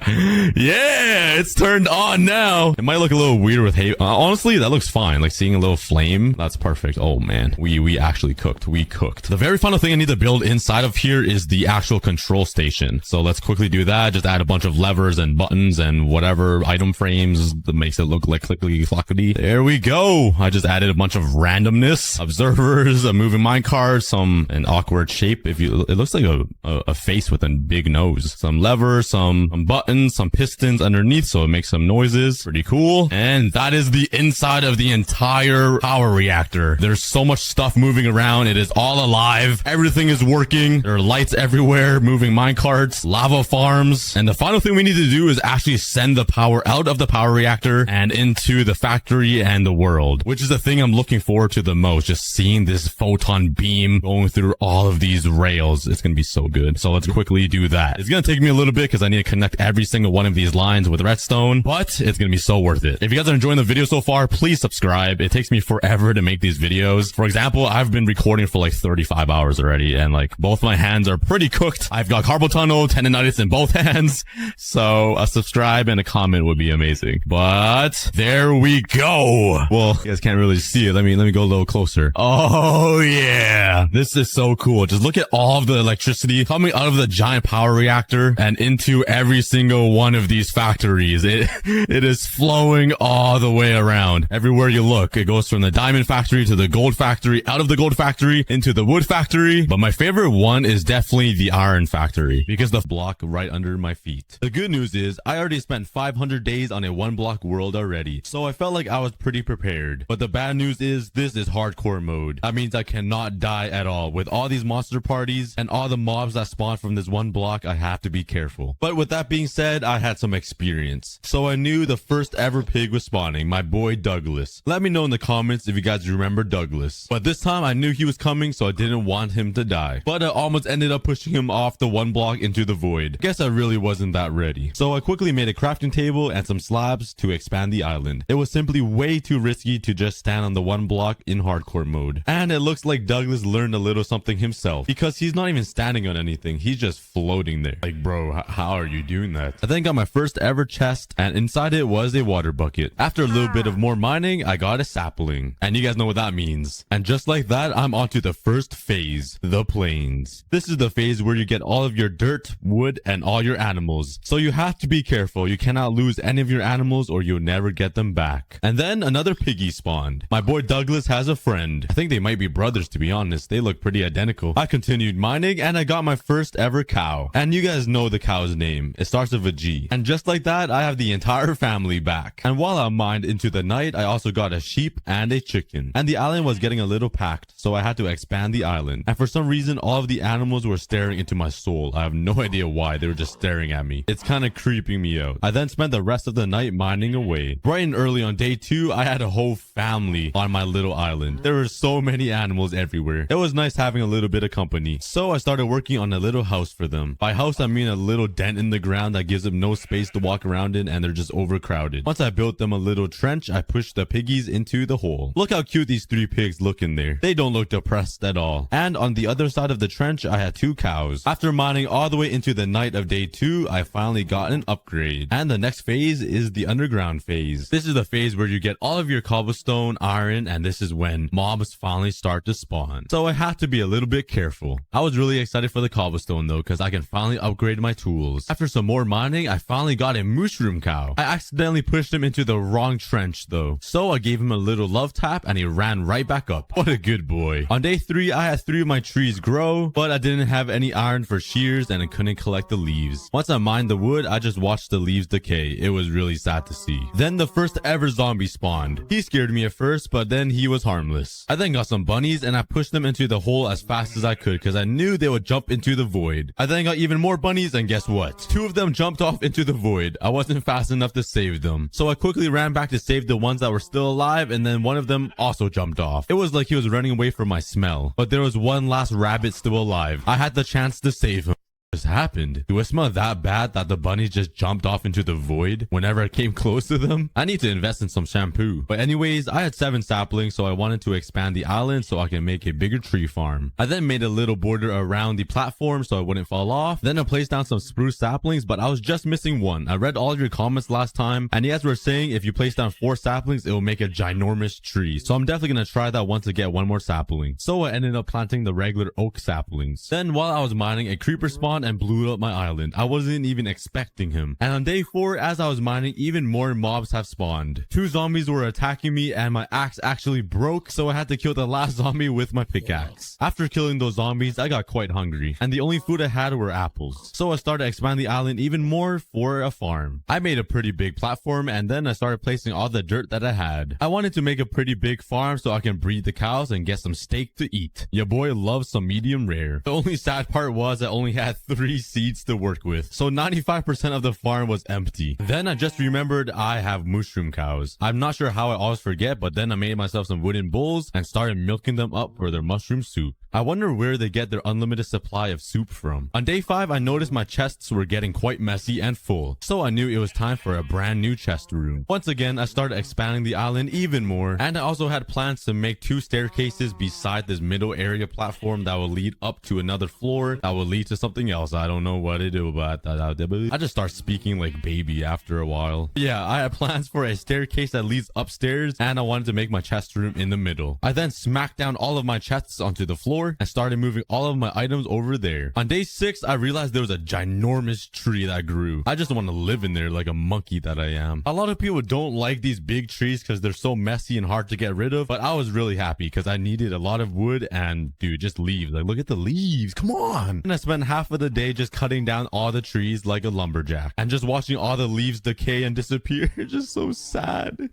Yeah, it's turned on now. It might look a little weird with hay. Honestly, that looks fine. Like seeing a little flame. That's perfect. Oh man. We actually cooked. We cooked. The very final thing I need to build inside of here is the actual control station. So let's quickly do that. Just add a bunch of levers and buttons and whatever item frames that makes it look like clickety clockety. There we go. I just added a bunch of randomness, observers, a moving minecart, an awkward shape. It looks like a face with a big nose, some levers, some buttons, some pistons underneath so it makes some noises. Pretty cool. And that is the inside of the entire power reactor. There's so much stuff moving around. It is all alive. Everything is working. There are lights everywhere, moving minecarts, lava farms. And the final thing we need to do is actually send the power out of the power reactor and into the factory and the world, which is the thing I'm looking forward to the most. Just seeing this photon beam going through all of these rails. It's going to be so good. So let's quickly do that. It's going to take me a little bit because I need to connect every single one of these lines with redstone, but it's going to be so worth it. If you guys are enjoying the video so far, please subscribe. It takes me forever to make these videos. For example, I've been recording for like 35 hours already and like both my hands are pretty cooked. I've got carpal tunnel, tendonitis in both hands. So a subscribe and a comment would be amazing. But there we go. Well, you guys can't really see it. Let me go a little closer. Oh yeah. This is so cool. Just look at all of the electricity coming out of the giant power reactor and into every single one of these factories. It is flowing all the way around. Everywhere you look, it goes from the diamond factory to the gold factory, out of the gold factory into the wood factory. But my favorite one is definitely the iron factory because the block right under my feet. The good news is I already spent 500 days on a 1-block world already, so I felt like I was pretty prepared. But the bad news is this is hardcore mode. That means I cannot die at all. With all these monster parties and all the mobs that spawn from this one block, I have to be careful. But with that being said, I had some experience. So I knew the first ever pig was spawning, my boy Douglas. Let me know in the comments if you guys remember Douglas. But this time I knew he was coming, so I didn't want him to die. But I almost ended up pushing him off the 1 block into the void. Guess I really wasn't that ready. So I quickly made a crafting table and some slabs to expand the island. It was simply way too risky to just stand on the 1 block in hardcore mode. And it looks like Douglas learned a little something himself because he's not even standing on anything. He's just floating there. Like, bro, how are you doing that? I then got my first ever chest, and inside it was a water bucket. After a little bit of more mining, I got a sapling. And you guys know what that means. And just like that, I'm onto the first phase, the plains. This is the phase where you get all of your dirt, wood, and all your animals. So you have to be careful. You cannot lose any of your animals or you'll never get them back. And then another piggy spawned. My boy Douglas has a friend. I think they might be brothers, to be honest. They look pretty identical. I continued mining and I got my first ever cow. And you guys know the cow's name. It starts with a G. And just like that, I have the entire family back. And while I mined into the night, I also got a sheep and a chicken. And the island was getting a little packed, so I had to expand the island. And for some reason, all of the animals were staring into my soul. I have no idea why. They were just staring at me. It's kind of creeping me out. I then spent the rest of the night mining away. Bright and early on day 2, I had a whole family on my little island. There were so many animals everywhere. It was nice having a little bit of company. So I started working on a little house for them. By house, I mean a little dent in the ground that gives them no space to walk around in and they're just overcrowded. Once I built them a little trench, I pushed the piggies into the hole. Look how cute these 3 pigs look in there. They don't look depressed at all. And on the other side of the trench, I had 2 cows. After mining all the way into the night of day 2, I finally got an upgrade. And the next phase is the underground phase. This is the phase where you get all of your cobblestone, iron, and this is when mobs finally start to spawn. So I had to be a little bit careful. I was really excited for the cobblestone though, because I can finally upgrade my tools. After some more mining, I finally got a mushroom cow. I accidentally pushed him into the wrong trench though. So I gave him a little love tap and he ran right back up. What a good boy. On day 3, I had 3 of my trees grow, but I didn't have any iron for shears and I couldn't collect the leaves. Once I mined the wood, I just watched the leaves decay. It was really sad to see. Then the first ever zombie spawned. He scared me at first, but then he was harmless. I then got some bunnies and I pushed them into the hole as fast as I could because I knew they would jump into the void. I then got even more bunnies and guess what? 2 of them jumped off into the void. I wasn't fast enough to save them. So I quickly ran back to save the ones that were still alive and then one of them also jumped off. It was like he was running away from my smell. But there was one last rabbit still alive. I had the chance to save him. Just happened? Do I smell that bad that the bunnies just jumped off into the void whenever I came close to them? I need to invest in some shampoo. But anyways, I had 7 saplings, so I wanted to expand the island so I can make a bigger tree farm. I then made a little border around the platform so it wouldn't fall off. Then I placed down some spruce saplings, but I was just missing one. I read all of your comments last time, and you guys were saying if you place down 4 saplings, it will make a ginormous tree. So I'm definitely gonna try that once to get 1 more sapling. So I ended up planting the regular oak saplings. Then while I was mining, a creeper spawned and blew up my island. I wasn't even expecting him. And on day 4, as I was mining, even more mobs have spawned. 2 zombies were attacking me and my axe actually broke, so I had to kill the last zombie with my pickaxe. After killing those zombies, I got quite hungry and the only food I had were apples. So I started expanding the island even more for a farm. I made a pretty big platform and then I started placing all the dirt that I had. I wanted to make a pretty big farm so I can breed the cows and get some steak to eat. Your boy loves some medium rare. The only sad part was I only had 3 seeds to work with, so 95% of the farm was empty. Then I just remembered I have mushroom cows. I'm not sure how I always forget, but then I made myself some wooden bowls and started milking them up for their mushroom soup. I wonder where they get their unlimited supply of soup from. On day 5, I noticed my chests were getting quite messy and full, so I knew it was time for a brand new chest room. Once again, I started expanding the island even more, and I also had plans to make 2 staircases beside this middle area platform that will lead up to another floor that will lead to something else. I don't know what to do, but I just start speaking like baby after a while. Yeah, I had plans for a staircase that leads upstairs, and I wanted to make my chest room in the middle. I then smacked down all of my chests onto the floor and started moving all of my items over there. On day 6, I realized there was a ginormous tree that grew. I just want to live in there like a monkey that I am. A lot of people don't like these big trees because they're so messy and hard to get rid of, but I was really happy because I needed a lot of wood and dude, just leaves. Like, look at the leaves. Come on. And I spent half of the day just cutting down all the trees like a lumberjack and just watching all the leaves decay and disappear. It's just so sad.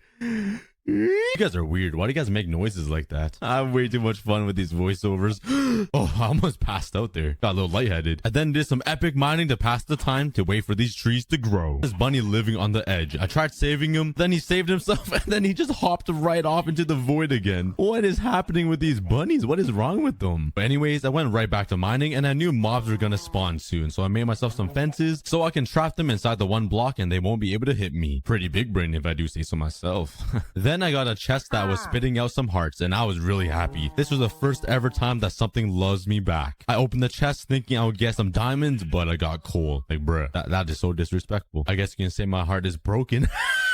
You guys are weird. Why do you guys make noises like that? I have way too much fun with these voiceovers. Oh, I almost passed out there. Got a little lightheaded. I then did some epic mining to pass the time to wait for these trees to grow. This bunny living on the edge. I tried saving him, then he saved himself, and then he just hopped right off into the void again. What is happening with these bunnies? What is wrong with them? But anyways, I went right back to mining, and I knew mobs were gonna spawn soon, so I made myself some fences so I can trap them inside the 1 block and they won't be able to hit me. Pretty big brain if I do say so myself. Then Then I got a chest that was spitting out some hearts, and I was really happy. This was the first ever time that something loves me back. I opened the chest thinking I would get some diamonds, but I got coal. Like, bruh, that is so disrespectful. I guess you can say my heart is broken.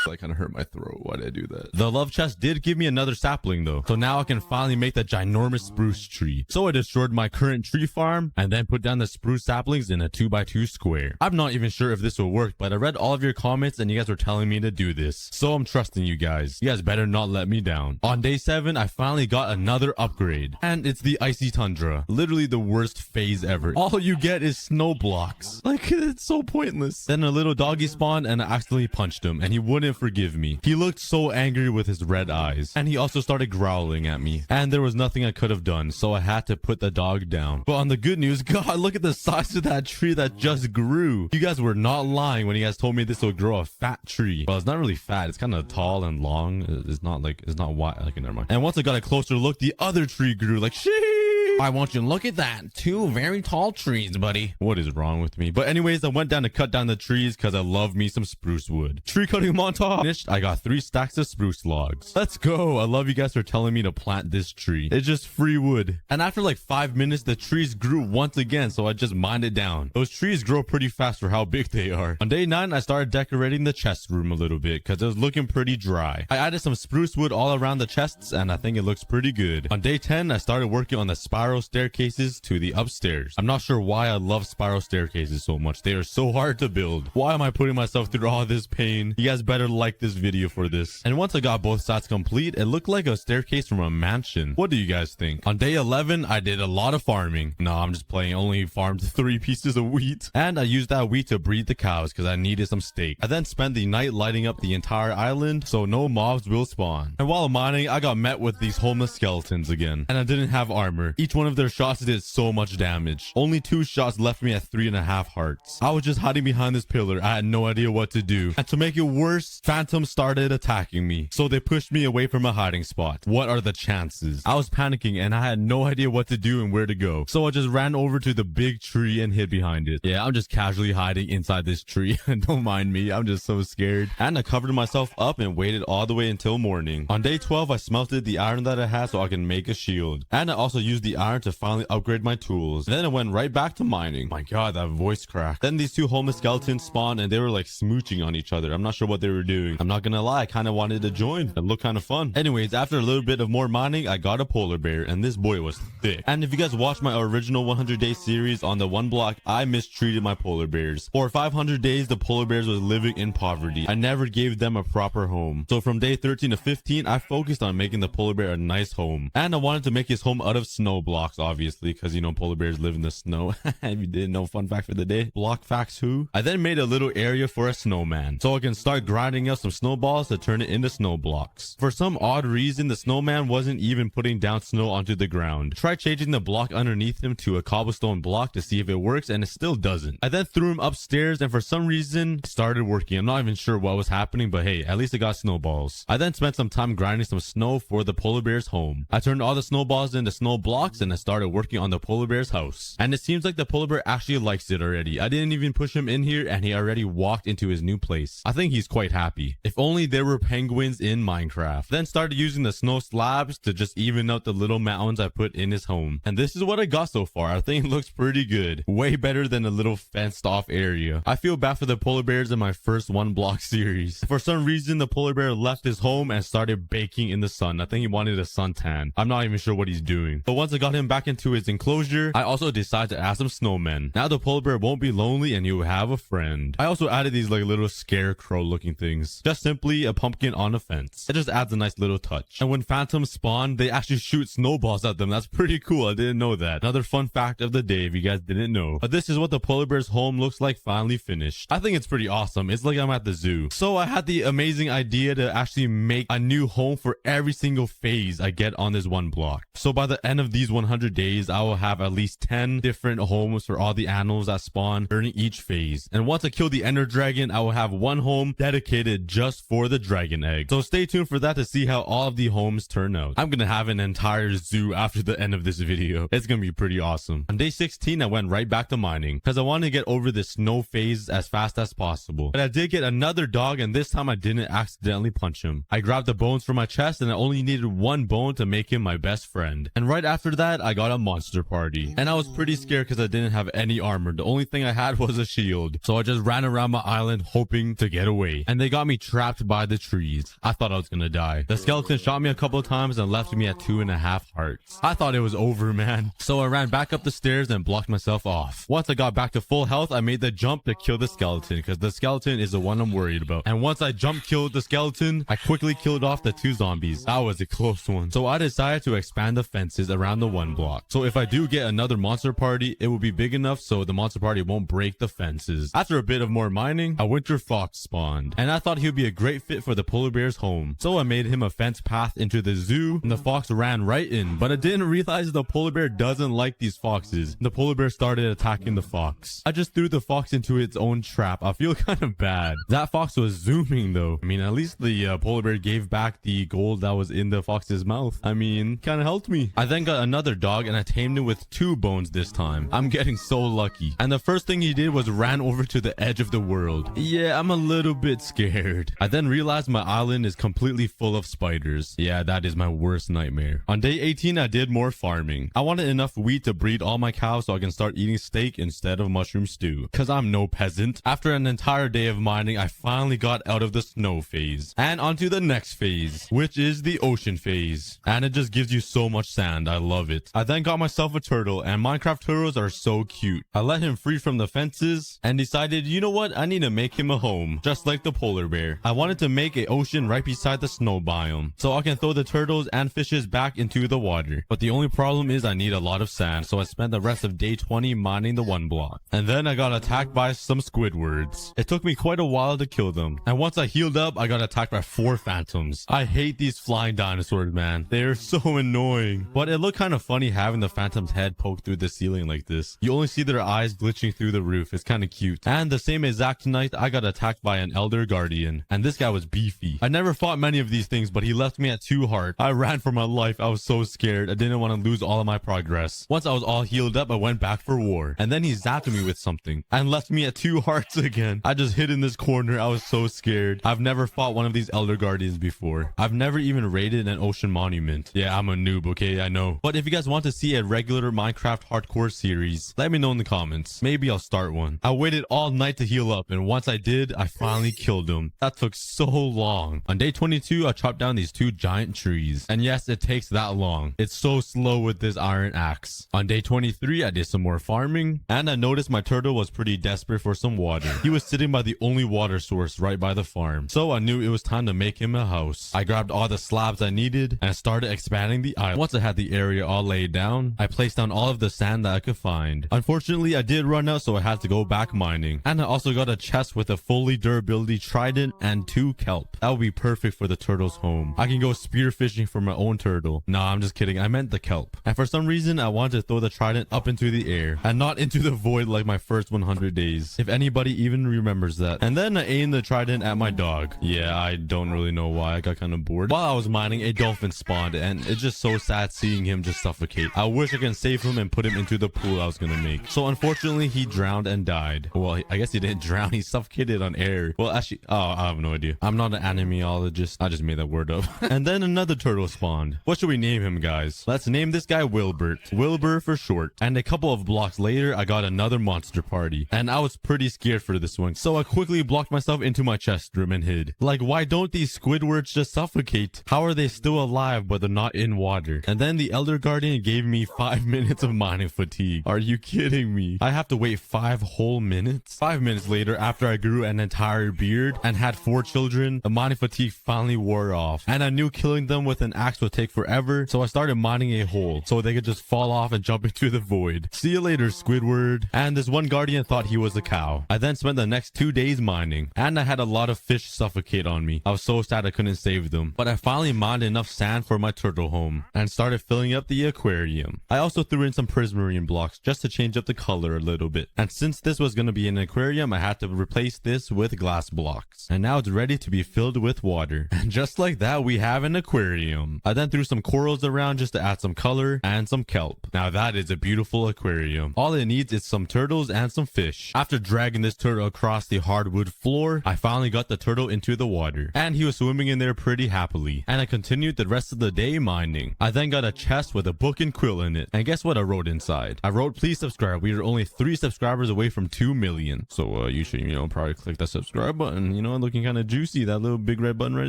I kind of hurt my throat. Why did I do that? The love chest did give me another sapling though. So now I can finally make the ginormous spruce tree. So I destroyed my current tree farm and then put down the spruce saplings in a 2x2 square. I'm not even sure if this will work, but I read all of your comments and you guys were telling me to do this. So I'm trusting you guys. You guys better not let me down. On day 7, I finally got another upgrade. And it's the icy tundra. Literally the worst phase ever. All you get is snow blocks. Like, it's so pointless. Then a little doggy spawned and I accidentally punched him and he wouldn't forgive me. He looked so angry with his red eyes and he also started growling at me and there was nothing I could have done, so I had to put the dog down. But on the good news, God, look at the size of that tree that just grew. You guys were not lying when you guys told me this will grow a fat tree. Well, it's not really fat, it's kind of tall and long. It's not wide. Okay, never mind. And once I got a closer look, the other tree grew. Like, sheesh. I want you to look at that. 2 very tall trees, buddy. What is wrong with me? But anyways, I went down to cut down the trees because I love me some spruce wood. Tree cutting montage finished. I got 3 stacks of spruce logs. Let's go. I love you guys for telling me to plant this tree. It's just free wood. And after like 5 minutes, the trees grew once again, so I just mined it down. Those trees grow pretty fast for how big they are. On day 9, I started decorating the chest room a little bit because it was looking pretty dry. I added some spruce wood all around the chests and I think it looks pretty good. On day 10, I started working on the spiral staircases to the upstairs. I'm not sure why I love spiral staircases so much. They are so hard to build. Why am I putting myself through all this pain? You guys better like this video for this. And once I got both sides complete, it looked like a staircase from a mansion. What do you guys think? On day 11, I did a lot of farming. No, I'm just playing. Only farmed 3 pieces of wheat. And I used that wheat to breed the cows because I needed some steak. I then spent the night lighting up the entire island so no mobs will spawn. And while mining, I got met with these homeless skeletons again. And I didn't have armor. Each one of their shots did so much damage. Only 2 shots left me at 3.5 hearts. I was just hiding behind this pillar. I had no idea what to do. And to make it worse, phantoms started attacking me. So they pushed me away from a hiding spot. What are the chances? I was panicking and I had no idea what to do and where to go. So I just ran over to the big tree and hid behind it. Yeah, I'm just casually hiding inside this tree. Don't mind me. I'm just so scared. And I covered myself up and waited all the way until morning. On day 12, I smelted the iron that I had so I can make a shield. And I also used the iron to finally upgrade my tools. Then I went right back to mining. My God, that voice crack. Then these 2 homeless skeletons spawned and they were like smooching on each other. I'm not sure what they were doing. I'm not gonna lie, I kind of wanted to join. It looked kind of fun. Anyways, after a little bit of more mining, I got a polar bear and this boy was thick. And if you guys watched my original 100-day series on the 1 block, I mistreated my polar bears. For 500 days, the polar bears was living in poverty. I never gave them a proper home. So from day 13 to 15, I focused on making the polar bear a nice home. And I wanted to make his home out of snow blocks, obviously, because, you know, polar bears live in the snow. If you didn't know, fun fact for the day. Block facts who? I then made a little area for a snowman, so I can start grinding out some snowballs to turn it into snow blocks. For some odd reason, the snowman wasn't even putting down snow onto the ground. Try changing the block underneath him to a cobblestone block to see if it works, and it still doesn't. I then threw him upstairs, and for some reason, it started working. I'm not even sure what was happening, but hey, at least I got snowballs. I then spent some time grinding some snow for the polar bear's home. I turned all the snowballs into snow blocks, and I started working on the polar bear's house. And it seems like the polar bear actually likes it already. I didn't even push him in here, and he already walked into his new place. I think he's quite happy. If only there were penguins in Minecraft. Then started using the snow slabs to just even out the little mountains I put in his home. And this is what I got so far. I think it looks pretty good. Way better than a little fenced off area. I feel bad for the polar bears in my first 1 block series. For some reason, the polar bear left his home and started baking in the sun. I think he wanted a suntan. I'm not even sure what he's doing. But once I got him back into his enclosure, I also decided to add some snowmen. Now the polar bear won't be lonely and he will have a friend. I also added these like little scarecrow looking things. Just simply a pumpkin on a fence. It just adds a nice little touch. And when phantoms spawn, they actually shoot snowballs at them. That's pretty cool. I didn't know that. Another fun fact of the day if you guys didn't know. But this is what the polar bear's home looks like finally finished. I think it's pretty awesome. It's like I'm at the zoo. So I had the amazing idea to actually make a new home for every single phase I get on this 1 block. So by the end of these 100 days, I will have at least 10 different homes for all the animals that spawn during each phase. And once I kill the Ender Dragon, I will have one home dedicated just for the dragon egg. So stay tuned for that to see how all of the homes turn out. I'm gonna have an entire zoo after the end of this video. It's gonna be pretty awesome. On day 16, I went right back to mining because I wanted to get over the snow phase as fast as possible. But I did get another dog, and this time I didn't accidentally punch him. I grabbed the bones from my chest, and I only needed one bone to make him my best friend. And right after that, I got a monster party. And I was pretty scared because I didn't have any armor. The only thing I had was a shield. So I just ran around my island hoping to get away. And they got me trapped by the trees. I thought I was gonna die. The skeleton shot me a couple of times and left me at 2.5 hearts. I thought it was over, man. So I ran back up the stairs and blocked myself off. Once I got back to full health, I made the jump to kill the skeleton because the skeleton is the one I'm worried about. And once I jump killed the skeleton, I quickly killed off the 2 zombies. That was a close one. So I decided to expand the fences around the 1 block. So if I do get another monster party, it will be big enough so the monster party won't break the fences. After a bit of more mining, a winter fox spawned. And I thought he would be a great fit for the polar bear's home. So I made him a fence path into the zoo, and the fox ran right in. But I didn't realize the polar bear doesn't like these foxes. The polar bear started attacking the fox. I just threw the fox into its own trap. I feel kind of bad. That fox was zooming though. I mean, at least the polar bear gave back the gold that was in the fox's mouth. I mean, kind of helped me. I then got another dog and I tamed him with 2 bones this time. I'm getting so lucky. And the first thing he did was ran over to the edge of the world. Yeah, I'm a little bit scared. I then realized my island is completely full of spiders. Yeah, that is my worst nightmare. On day 18, I did more farming. I wanted enough wheat to breed all my cows so I can start eating steak instead of mushroom stew. Cause I'm no peasant. After an entire day of mining, I finally got out of the snow phase. And onto the next phase, which is the ocean phase. And it just gives you so much sand. I love it. I then got myself a turtle, and Minecraft turtles are so cute. I let him free from the fences and decided, you know what? I need to make him a home, just like the polar bear. I wanted to make an ocean right beside the snow biome, so I can throw the turtles and fishes back into the water. But the only problem is I need a lot of sand, so I spent the rest of day 20 mining the 1 block. And then I got attacked by some Squidwards. It took me quite a while to kill them. And once I healed up, I got attacked by 4 phantoms. I hate these flying dinosaurs, man. They're so annoying. But it looked kind of funny having the phantom's head poke through the ceiling like this. You only see their eyes glitching through the roof. It's kind of cute. And the same exact night, I got attacked by an elder guardian. And this guy was beefy. I never fought many of these things, but he left me at 2 hearts. I ran for my life. I was so scared. I didn't want to lose all of my progress. Once I was all healed up, I went back for war. And then he zapped me with something and left me at 2 hearts again. I just hid in this corner. I was so scared. I've never fought one of these elder guardians before. I've never even raided an ocean monument. Yeah, I'm a noob, okay? I know. But if you guys want to see a regular Minecraft hardcore series, let me know in the comments. Maybe I'll start one. I waited all night to heal up, and once I did, I finally killed him. That took so long. On day 22, I chopped down these 2 giant trees. And yes, it takes that long. It's so slow with this iron axe. On day 23, I did some more farming, and I noticed my turtle was pretty desperate for some water. He was sitting by the only water source right by the farm. So I knew it was time to make him a house. I grabbed all the slabs I needed and started expanding the island. Once I had the area all laid down, I placed down all of the sand that I could find. Unfortunately, I did run out, so I had to go back mining. And I also got a chest with a fully durability trident and 2 kelp. That would be perfect for the turtle's home. I can go spear fishing for my own turtle. Nah, I'm just kidding. I meant the kelp. And for some reason, I wanted to throw the trident up into the air and not into the void like my first 100 days. If anybody even remembers that. And then I aimed the trident at my dog. Yeah, I don't really know why. I got kind of bored. While I was mining, a dolphin spawned, and it's just so sad seeing him just suffocate. I wish I can save him and put him into the pool I was gonna make. So unfortunately, he drowned and died. Well, I guess he didn't drown. He suffocated on air. Well, actually, I have no idea. I'm not an animeologist. I just made that word up. And then another turtle spawned. What should we name him, guys? Let's name this guy Wilbert. Wilbur for short. And a couple of blocks later, I got another monster party. And I was pretty scared for this one. So I quickly blocked myself into my chest room and hid. Like, why don't these Squidwards just suffocate? How are they still alive but they're not in water? And then the Elder Guardian gave me 5 minutes of mining fatigue. Are you kidding me? I have to wait 5 whole minutes? 5 minutes later, after I grew an entire beard and had 4 children, the mining fatigue finally wore off. And I knew killing them with an axe would take forever, so I started mining a hole so they could just fall off and jump into the void. See you later, Squidward. And this one guardian thought he was a cow. I then spent the next 2 days mining, and I had a lot of fish suffocate on me. I was so sad I couldn't save them. But I finally mined enough sand for my turtle home and started filling up the aquarium. I also threw in some prismarine blocks just to change up the color a little bit. And since this was going to be an aquarium, I had to replace this with glass blocks. And now it's ready to be filled with water. And just like that, we have an aquarium. I then threw some corals around just to add some color and some kelp. Now that is a beautiful aquarium. All it needs is some turtles and some fish. After dragging this turtle across the hardwood floor, I finally got the turtle into the water. And he was swimming in there pretty happily. And I continued the rest of the day mining. I then got a chest with a book and quill in it. And guess what I wrote inside? I wrote, please subscribe. We are only 3 subscribers away from 2 million. So you should, probably click that subscribe button. Looking kind of juicy. That little big red button right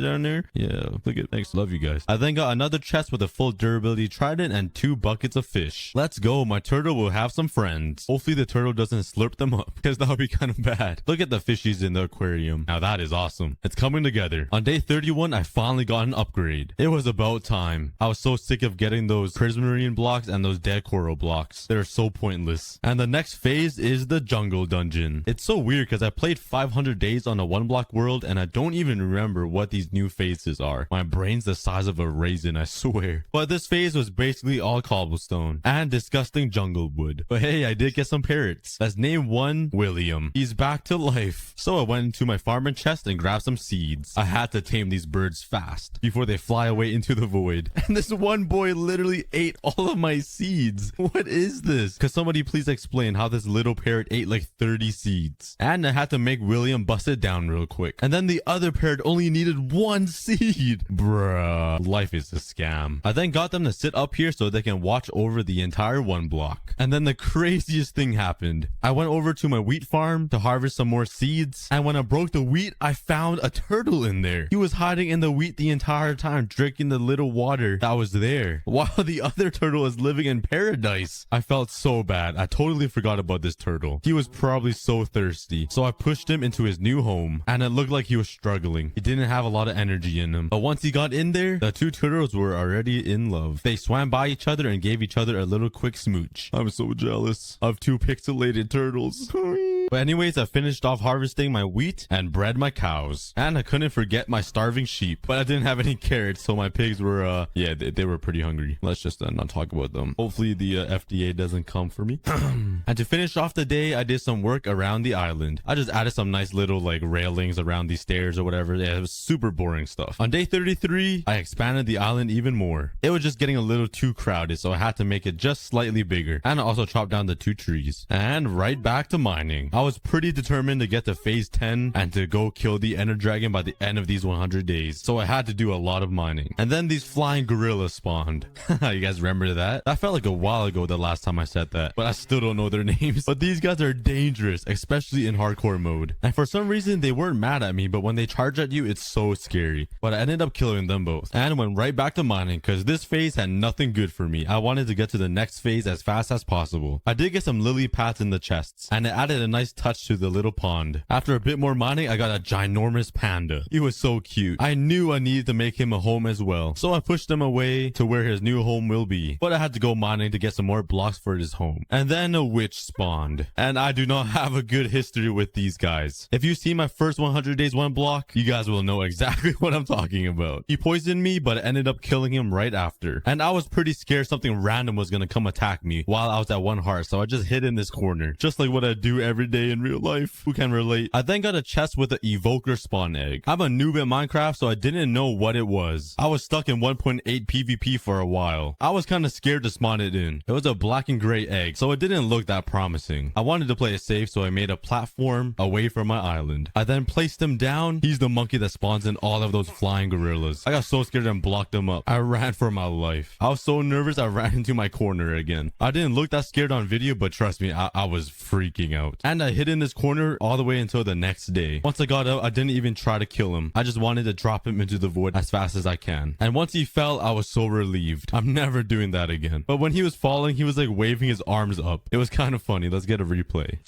down there. Yeah, click it. Thanks. Love you guys. I then got another chest with a full durability trident and 2 buckets of fish. Let's go. My turtle will have some friends. Hopefully the turtle doesn't slurp them up because that would be kind of bad. Look at the fishies in the aquarium. Now that is awesome. It's coming together. On day 31, I finally got an upgrade. It was about time. I was so sick of getting those prismarine blocks and those dead coral blocks. They're so pointless. And the next phase is the jungle dungeon. It's so weird because I played 500 days on a 1-block world and I don't even remember what these new phases are. My brain's the size of a raisin, I swear. But this phase was basically all cobblestone and disgusting jungle wood. But hey, I did get some parrots. Let's name one William. He's back to life. So I went into my farming chest and grabbed some seeds. I had to tame these birds fast before they fly away into the void. And this one boy literally ate all of my seeds. What is this? Could somebody please explain how this little parrot ate like 30 seeds? And I had to make William bust it down real quick. And then the other parrot only needed 1 seed. Bruh. Life is a scam. I then got them to sit up here so they can watch over the entire 1 block. And then the craziest thing happened. I went over to my wheat farm to harvest some more seeds. And when I broke the wheat, I found a turtle in there. He was hiding in the wheat the entire time, drinking the little water that was there, while the other turtle was living in paradise. I felt so bad. I totally forgot about this turtle. He was probably so thirsty. So I pushed him into his new home, and it looked like he was struggling. He didn't have a lot of energy in him. But once he got in there, the 2 turtles were already in love. They swam by each other and gave each other a little quick smooch. I'm so jealous of 2 pixelated turtles. But anyways, I finished off harvesting my wheat and bred my cows. And I couldn't forget my starving sheep. But I didn't have any carrots, so my pigs were, they were pretty hungry. Let's just not talk about them. Hopefully the FDA doesn't come for me. And to finish off the day, I did some work around the island. I just added some nice little railings around these stairs or whatever. Yeah, it was super boring stuff. On day 33, I expanded the island even more. It was just getting a little too crowded, so I had to make it just slightly bigger. And I also chopped down the 2 trees. And right back to mining. I was pretty determined to get to phase 10 and to go kill the ender dragon by the end of these 100 days. So I had to do a lot of mining. And then these flying gorillas spawned. You guys remember that? That felt like a while ago the last time I said that, but I still don't know their names. But these guys are dangerous, especially in hardcore mode. And for some reason, they weren't mad at me, but when they charge at you, it's so scary. But I ended up killing them both and went right back to mining because this phase had nothing good for me. I wanted to get to the next phase as fast as possible. I did get some lily pads in the chests, and it added a nice touch to the little pond. After a bit more mining, I got a ginormous panda. He was so cute. I knew I needed to make him a home as well, so I pushed him away to where his new home will be. But I had to go mining to get some more blocks for his home. And then a witch spawned. And I do not have a good history with these guys. If you see my first 100 days 1 block, you guys will know exactly what I'm talking about. He poisoned me, but I ended up killing him right after. And I was pretty scared something random was gonna come attack me while I was at 1 heart, so I just hid in this corner, just like what I do every day in real life. Who can relate? I then got a chest with an evoker spawn egg. I'm a noob at Minecraft, so I didn't know what it was. I was stuck in 1.8 PvP for a while. I was kind of scared to spawn it in. It was a black and gray egg, so it didn't look that promising. I wanted to play it safe, so I made a platform away from my island. I then placed him down. He's the monkey that spawns in all of those flying gorillas. I got so scared and blocked him up. I ran for my life. I was so nervous I ran into my corner again. I didn't look that scared on video, but trust me, I was freaking out. And I hid in this corner all the way until the next day. Once I got out, I didn't even try to kill him. I just wanted to drop him into the void as fast as I can. And once he fell, I was so relieved. I'm never doing that again. But when he was falling, he was like waving his arms up. It was kind of funny. Let's get a replay.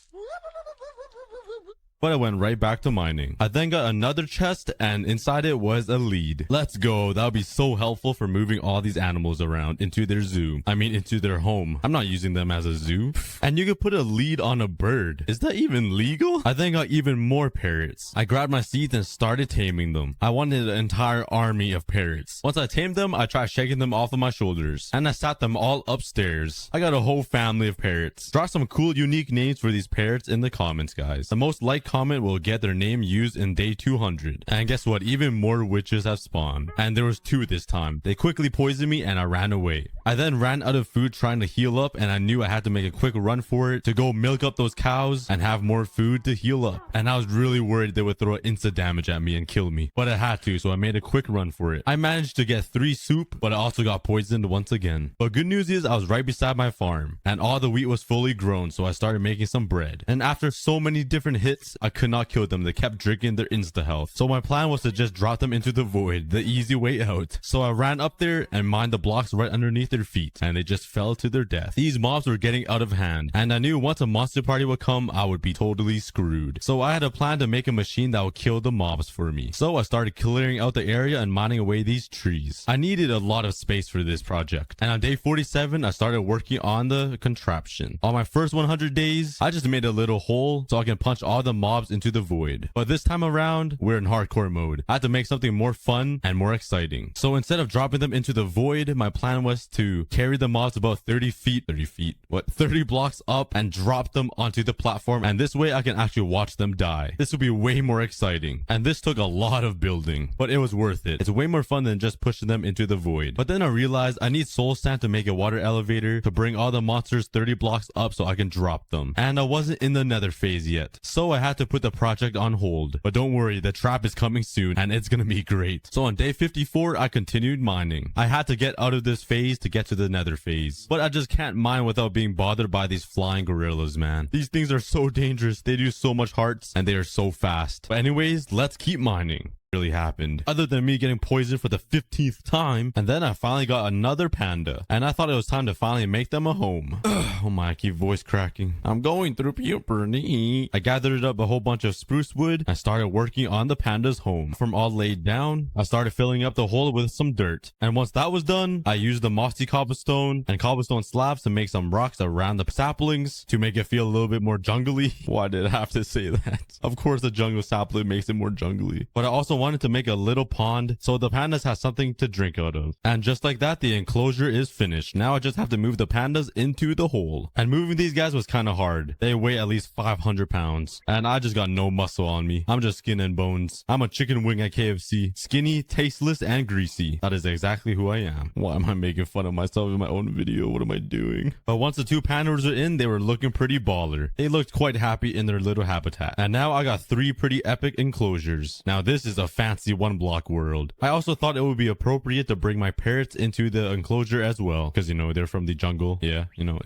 but I went right back to mining. I then got another chest, and inside it was a lead. Let's go. That would be so helpful for moving all these animals around into their zoo. I mean, into their home. I'm not using them as a zoo. And you could put a lead on a bird. Is that even legal? I then got even more parrots. I grabbed my seeds and started taming them. I wanted an entire army of parrots. Once I tamed them, I tried shaking them off of my shoulders, and I sat them all upstairs. I got a whole family of parrots. Drop some cool, unique names for these parrots in the comments, guys. The most liked comment will get their name used in day 200. And guess what? Even more witches have spawned. And there was 2 this time. They quickly poisoned me and I ran away. I then ran out of food trying to heal up, and I knew I had to make a quick run for it to go milk up those cows and have more food to heal up. And I was really worried they would throw instant damage at me and kill me. But I had to, so I made a quick run for it. I managed to get 3 soup, but I also got poisoned once again. But good news is I was right beside my farm, and all the wheat was fully grown, so I started making some bread. And after so many different hits, I could not kill them. They kept drinking their insta health. So my plan was to just drop them into the void, the easy way out. So I ran up there and mined the blocks right underneath their feet, and they just fell to their death. These mobs were getting out of hand, and I knew once a monster party would come, I would be totally screwed. So I had a plan to make a machine that would kill the mobs for me. So I started clearing out the area and mining away these trees. I needed a lot of space for this project, and on day 47 I started working on the contraption. On my first 100 days, I just made a little hole so I can punch all the mobs into the void. But this time around, we're in hardcore mode. I had to make something more fun and more exciting. So instead of dropping them into the void, my plan was to carry the mobs about 30 blocks up and drop them onto the platform, and this way I can actually watch them die. This will be way more exciting, and this took a lot of building, but it was worth it. It's way more fun than just pushing them into the void. But then I realized I need soul sand to make a water elevator to bring all the monsters 30 blocks up so I can drop them, and I wasn't in the nether phase yet, so I had to put the project on hold. But don't worry, the trap is coming soon and it's gonna be great. So on day 54 I continued mining. I had to get out of this phase to get to the nether phase, but I just can't mine without being bothered by these flying gorillas, man. These things are so dangerous. They do so much hearts and they are so fast. But anyways, let's keep mining. Really happened other than me getting poisoned for the 15th time, and then I finally got another panda, and I thought it was time to finally make them a home. Oh my, I keep voice cracking. I'm going through puberty. I gathered up a whole bunch of spruce wood. I started working on the panda's home. From all laid down, I started filling up the hole with some dirt, and once that was done, I used the mossy cobblestone and cobblestone slabs to make some rocks around the saplings to make it feel a little bit more jungly. Why did I have to say that? Of course the jungle sapling makes it more jungly, but I also wanted to make a little pond so the pandas have something to drink out of. And just like that, the enclosure is finished. Now I just have to move the pandas into the hole. And moving these guys was kind of hard. They weigh at least 500 pounds. And I just got no muscle on me. I'm just skin and bones. I'm a chicken wing at KFC. Skinny, tasteless, and greasy. That is exactly who I am. Why am I making fun of myself in my own video? What am I doing? But once the 2 pandas were in, they were looking pretty baller. They looked quite happy in their little habitat. And now I got 3 pretty epic enclosures. Now this is a fancy 1-block world. I also thought it would be appropriate to bring my parrots into the enclosure as well, because you know they're from the jungle. Yeah, you know.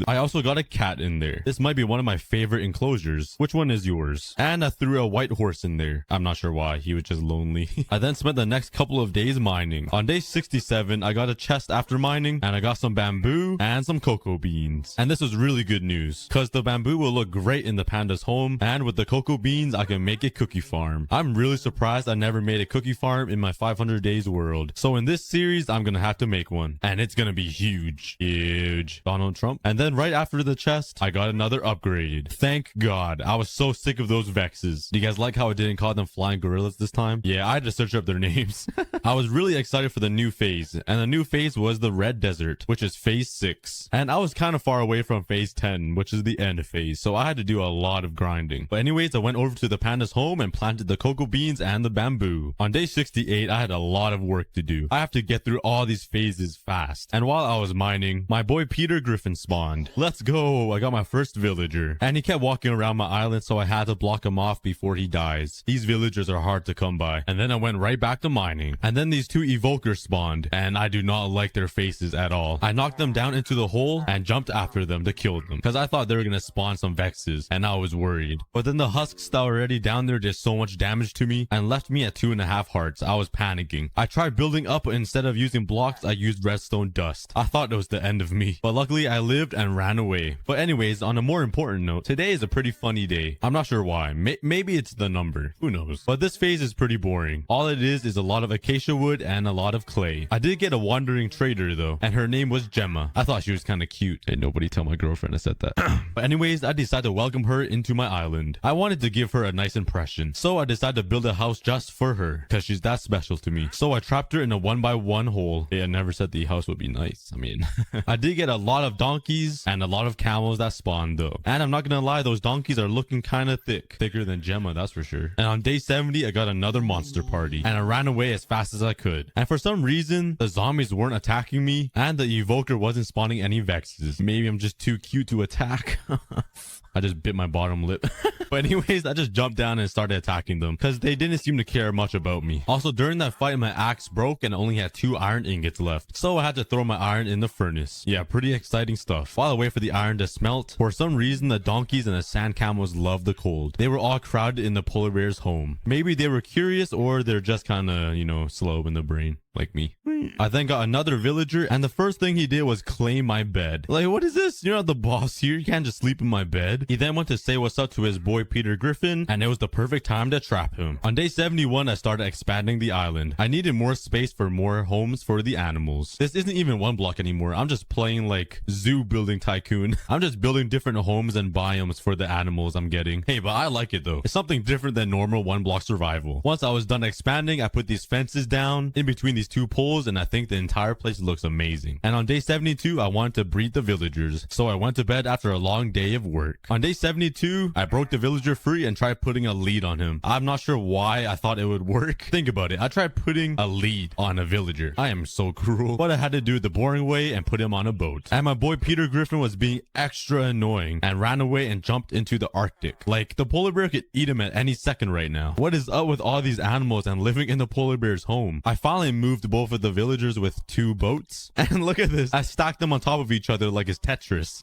I also got a cat in there. This might be one of my favorite enclosures. Which one is yours? And I threw a white horse in there. I'm not sure why. He was just lonely. I then spent the next couple of days mining. On day 67, I got a chest after mining, and I got some bamboo and some cocoa beans. And this was really good news, because the bamboo will look great in the panda's home, and with the cocoa beans, I can make a cookie farm. I'm really surprised I never made a cookie farm in my 500 days world. So in this series, I'm gonna have to make one, and it's gonna be huge. Huge. Donald Trump. And then right after the chest, I got another upgrade. Thank God. I was so sick of those vexes. Do you guys like how I didn't call them flying gorillas this time? Yeah, I had to search up their names. I was really excited for the new phase, and the new phase was the Red Desert, which is phase 6. And I was kind of far away from phase 10, which is the end phase, so I had to do a lot of grinding. But anyways, I went over to the panda's home and planted the cocoa beans and the bamboo. On day 68, I had a lot of work to do. I have to get through all these phases fast. And while I was mining, my boy Peter Griffin spawned. Let's go! I got my first villager. And he kept walking around my island, so I had to block him off before he dies. These villagers are hard to come by. And then I went right back to mining. And then these 2 evokers spawned, and I do not like their faces at all. I knocked them down into the hole and jumped after them to kill them, because I thought they were gonna spawn some vexes, and I was worried. But then the husks that were already down there just so much damage to me and left me at 2.5 hearts. I was panicking. I tried building up, but instead of using blocks, I used redstone dust. I thought it was the end of me, but luckily I lived and ran away. But anyways, on a more important note, today is a pretty funny day. I'm not sure why. Maybe it's the number. Who knows? But this phase is pretty boring. All it is a lot of acacia wood and a lot of clay. I did get a wandering trader though, and her name was Gemma. I thought she was kind of cute. Hey, nobody tell my girlfriend I said that. But anyways, I decided to welcome her into my island. I wanted to give her a nice impression, so I decided to build a house just for her, because she's that special to me. So I trapped her in a 1x1 hole. Hey, I never said the house would be nice. I mean, I did get a lot of donkeys and a lot of camels that spawned though. And I'm not gonna lie, those donkeys are looking kind of thick. Thicker than Gemma, that's for sure. And on day 70, I got another monster party, and I ran away as fast as I could. And for some reason, the zombies weren't attacking me, and the evoker wasn't spawning any vexes. Maybe I'm just too cute to attack. I just bit my bottom lip. But anyways, I just jumped down and started attacking them because they didn't seem to care much about me. Also, during that fight, my axe broke and I only had 2 iron ingots left. So I had to throw my iron in the furnace. Yeah, pretty exciting stuff. While I wait for the iron to smelt, for some reason, the donkeys and the sand camels loved the cold. They were all crowded in the polar bear's home. Maybe they were curious or they're just kind of, slow in the brain. Like me. I then got another villager, and the first thing he did was claim my bed. Like, what is this? You're not the boss here. You can't just sleep in my bed. He then went to say what's up to his boy Peter Griffin, and it was the perfect time to trap him. On day 71, I started expanding the island. I needed more space for more homes for the animals. This isn't even 1 block anymore. I'm just playing like zoo building tycoon. I'm just building different homes and biomes for the animals I'm getting. Hey, but I like it though. It's something different than normal 1 block survival. Once I was done expanding, I put these fences down in between these 2 poles, and I think the entire place looks amazing. And on day 72, I wanted to breed the villagers, so I went to bed after a long day of work. On day 72, I broke the villager free and tried putting a lead on him. I'm not sure why I thought it would work. Think about it. I tried putting a lead on a villager. I am so cruel. But I had to do it the boring way and put him on a boat. And my boy Peter Griffin was being extra annoying and ran away and jumped into the Arctic. Like, the polar bear could eat him at any second right now. What is up with all these animals and living in the polar bear's home? I finally moved both of the villagers with 2 boats. And look at this. I stacked them on top of each other like it's Tetris.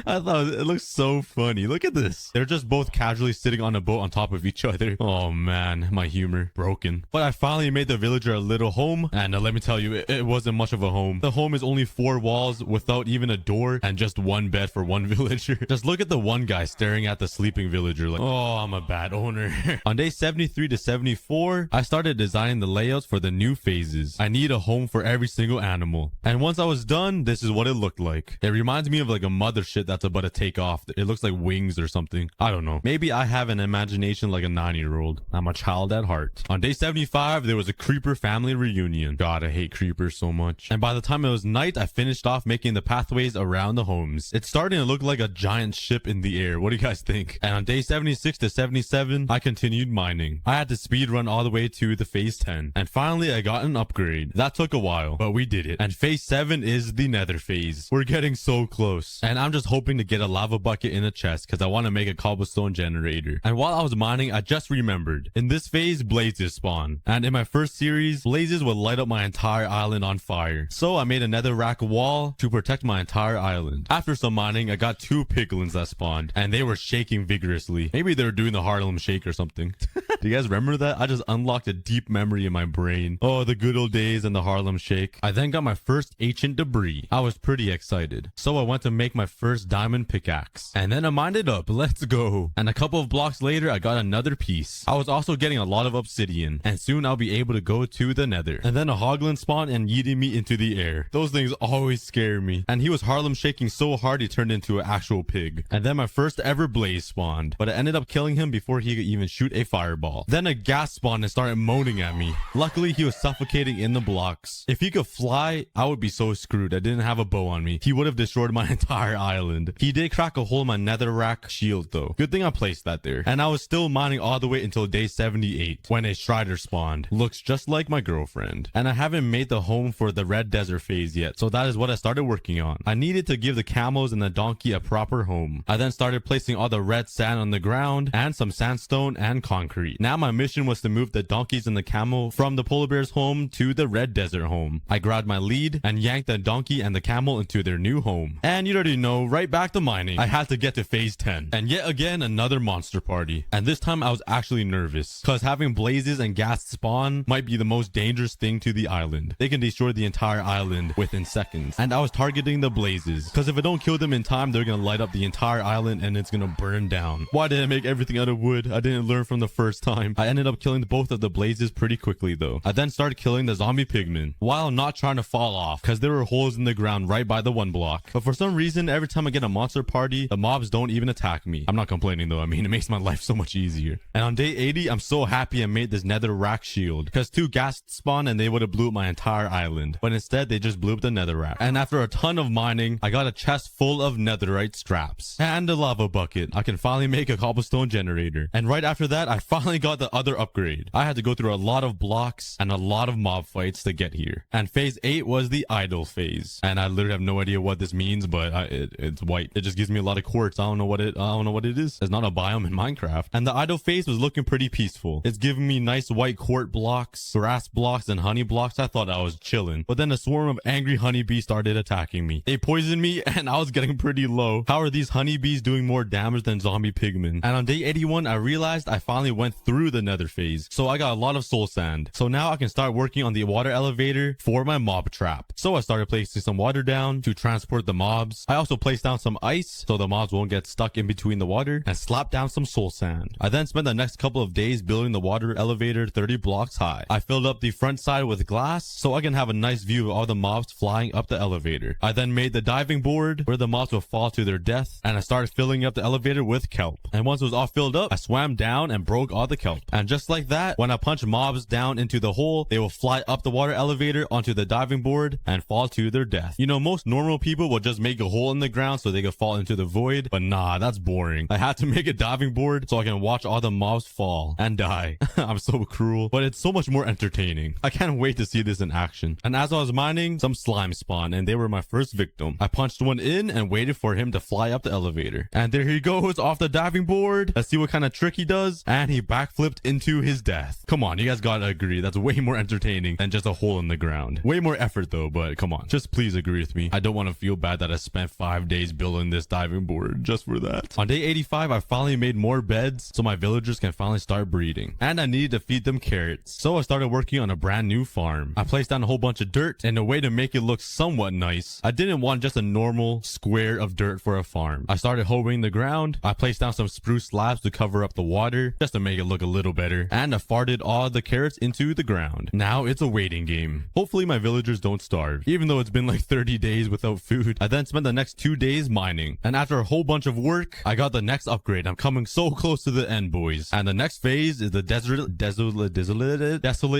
I thought it looks so funny. Look at this. They're just both casually sitting on a boat on top of each other. Oh man, my humor broken. But I finally made the villager a little home, and let me tell you, it wasn't much of a home. The home is only 4 walls without even a door and just 1 bed for 1 villager. Just look at the one guy staring at the sleeping villager like, oh, I'm a bad owner. On day 73 to 74, I started designing the layouts for the new phases. I need a home for every single animal. And once I was done, this is what it looked like. It reminds me of like a mothership that's about to take off. It looks like wings or something. I don't know. Maybe I have an imagination like a 9-year-old. I'm a child at heart. On day 75, there was a creeper family reunion. God, I hate creepers so much. And by the time it was night, I finished off making the pathways around the homes. It's starting to look like a giant ship in the air. What do you guys think? And on day 76 to 77, I continued mining. I had to speed run all the way to the phase 10. And finally, I got an upgrade. That took a while, but we did it. And phase 7 is the nether phase. We're getting so close. And I'm just hoping to get a lava bucket in a chest because I want to make a cobblestone generator. And while I was mining, I just remembered. In this phase, blazes spawn. And in my first series, blazes would light up my entire island on fire. So I made a netherrack wall to protect my entire island. After some mining, I got 2 piglins that spawned. And they were shaking vigorously. Maybe they were doing the Harlem Shake or something. Do you guys remember that? I just unlocked a deep memory in my brain. Oh, the good old days and the Harlem Shake. I then got my first ancient debris. I was pretty excited. So I went to make my first diamond pickaxe. And then I mined it up. Let's go. And a couple of blocks later, I got another piece. I was also getting a lot of obsidian. And soon I'll be able to go to the nether. And then a hoglin spawned and yeeted me into the air. Those things always scare me. And he was Harlem shaking so hard he turned into an actual pig. And then my first ever blaze spawned. But I ended up killing him before he could even shoot a fireball. Then a gas spawned and started moaning at me. Luckily, he was suffocating in the blocks. If he could fly, I would be so screwed. I didn't have a bow on me. He would have destroyed my entire island. He did crack a hole in my netherrack shield though. Good thing I placed that there. And I was still mining all the way until day 78 when a strider spawned. Looks just like my girlfriend. And I haven't made the home for the red desert phase yet. So that is what I started working on. I needed to give the camels and the donkey a proper home. I then started placing all the red sand on the ground and some sandstone and concrete. Now my mission was to move the donkeys and the camel from the polar bear's home to the red red desert home. I grabbed my lead and yanked the donkey and the camel into their new home. And you already know, right back to mining. I had to get to phase 10. And yet again, another monster party. And this time I was actually nervous, because having blazes and gas spawn might be the most dangerous thing to the island. They can destroy the entire island within seconds. And I was targeting the blazes, because if I don't kill them in time, they're gonna light up the entire island and it's gonna burn down. Why did I make everything out of wood? I didn't learn from the first time. I ended up killing both of the blazes pretty quickly though. I then started killing the zombie pigmen while not trying to fall off, because there were holes in the ground right by the one block. But for some reason, every time I get a monster party, the mobs don't even attack me. I'm not complaining though. I mean, it makes my life so much easier. And on day 80, I'm so happy I made this nether rack shield, because 2 gas spawned and they would have blew up my entire island. But instead, they just blew up the nether rack. And after a ton of mining, I got a chest full of netherite scraps and a lava bucket. I can finally make a cobblestone generator. And right after that, I finally got the other upgrade. I had to go through a lot of blocks and a lot of mob fights to get here. And phase 8 was the idle phase. And I literally have no idea what this means, but it's white. It just gives me a lot of quartz. I don't know what it is. It's not a biome in Minecraft. And the idle phase was looking pretty peaceful. It's giving me nice white quartz blocks, grass blocks, and honey blocks. I thought I was chilling. But then a swarm of angry honeybees started attacking me. They poisoned me and I was getting pretty low. How are these honeybees doing more damage than zombie pigmen? And on day 81, I realized I finally went through the nether phase. So I got a lot of soul sand. So now I can start working on the water elevator for my mob trap. So I started placing some water down to transport the mobs. I also placed down some ice so the mobs won't get stuck in between the water, and slapped down some soul sand. I then spent the next couple of days building the water elevator 30 blocks high. I filled up the front side with glass so I can have a nice view of all the mobs flying up the elevator. I then made the diving board where the mobs will fall to their death, and I started filling up the elevator with kelp. And once it was all filled up, I swam down and broke all the kelp. And just like that, when I punch mobs down into the hole, they will fly up the water elevator onto the diving board and fall to their death. You know, most normal people will just make a hole in the ground so they can fall into the void, but nah, that's boring. I had to make a diving board so I can watch all the mobs fall and die. I'm so cruel, but it's so much more entertaining. I can't wait to see this in action. And as I was mining, some slime spawned and they were my first victim. I punched one in and waited for him to fly up the elevator. And there he goes off the diving board. Let's see what kind of trick he does. And he backflipped into his death. Come on, you guys gotta agree. That's way more entertaining than just a hole in the ground. Way more effort though, but come on. Just please agree with me. I don't want to feel bad that I spent 5 days building this diving board just for that. On day 85, I finally made more beds so my villagers can finally start breeding. And I needed to feed them carrots. So I started working on a brand new farm. I placed down a whole bunch of dirt in a way to make it look somewhat nice. I didn't want just a normal square of dirt for a farm. I started hoeing the ground. I placed down some spruce slabs to cover up the water just to make it look a little better. And I farted all the carrots into the ground. Now it's a waiting game. Hopefully my villagers don't starve, even though it's been like 30 days without food. I then spent the next 2 days mining. And after a whole bunch of work, I got the next upgrade. I'm coming so close to the end, boys. And the next phase is the desolate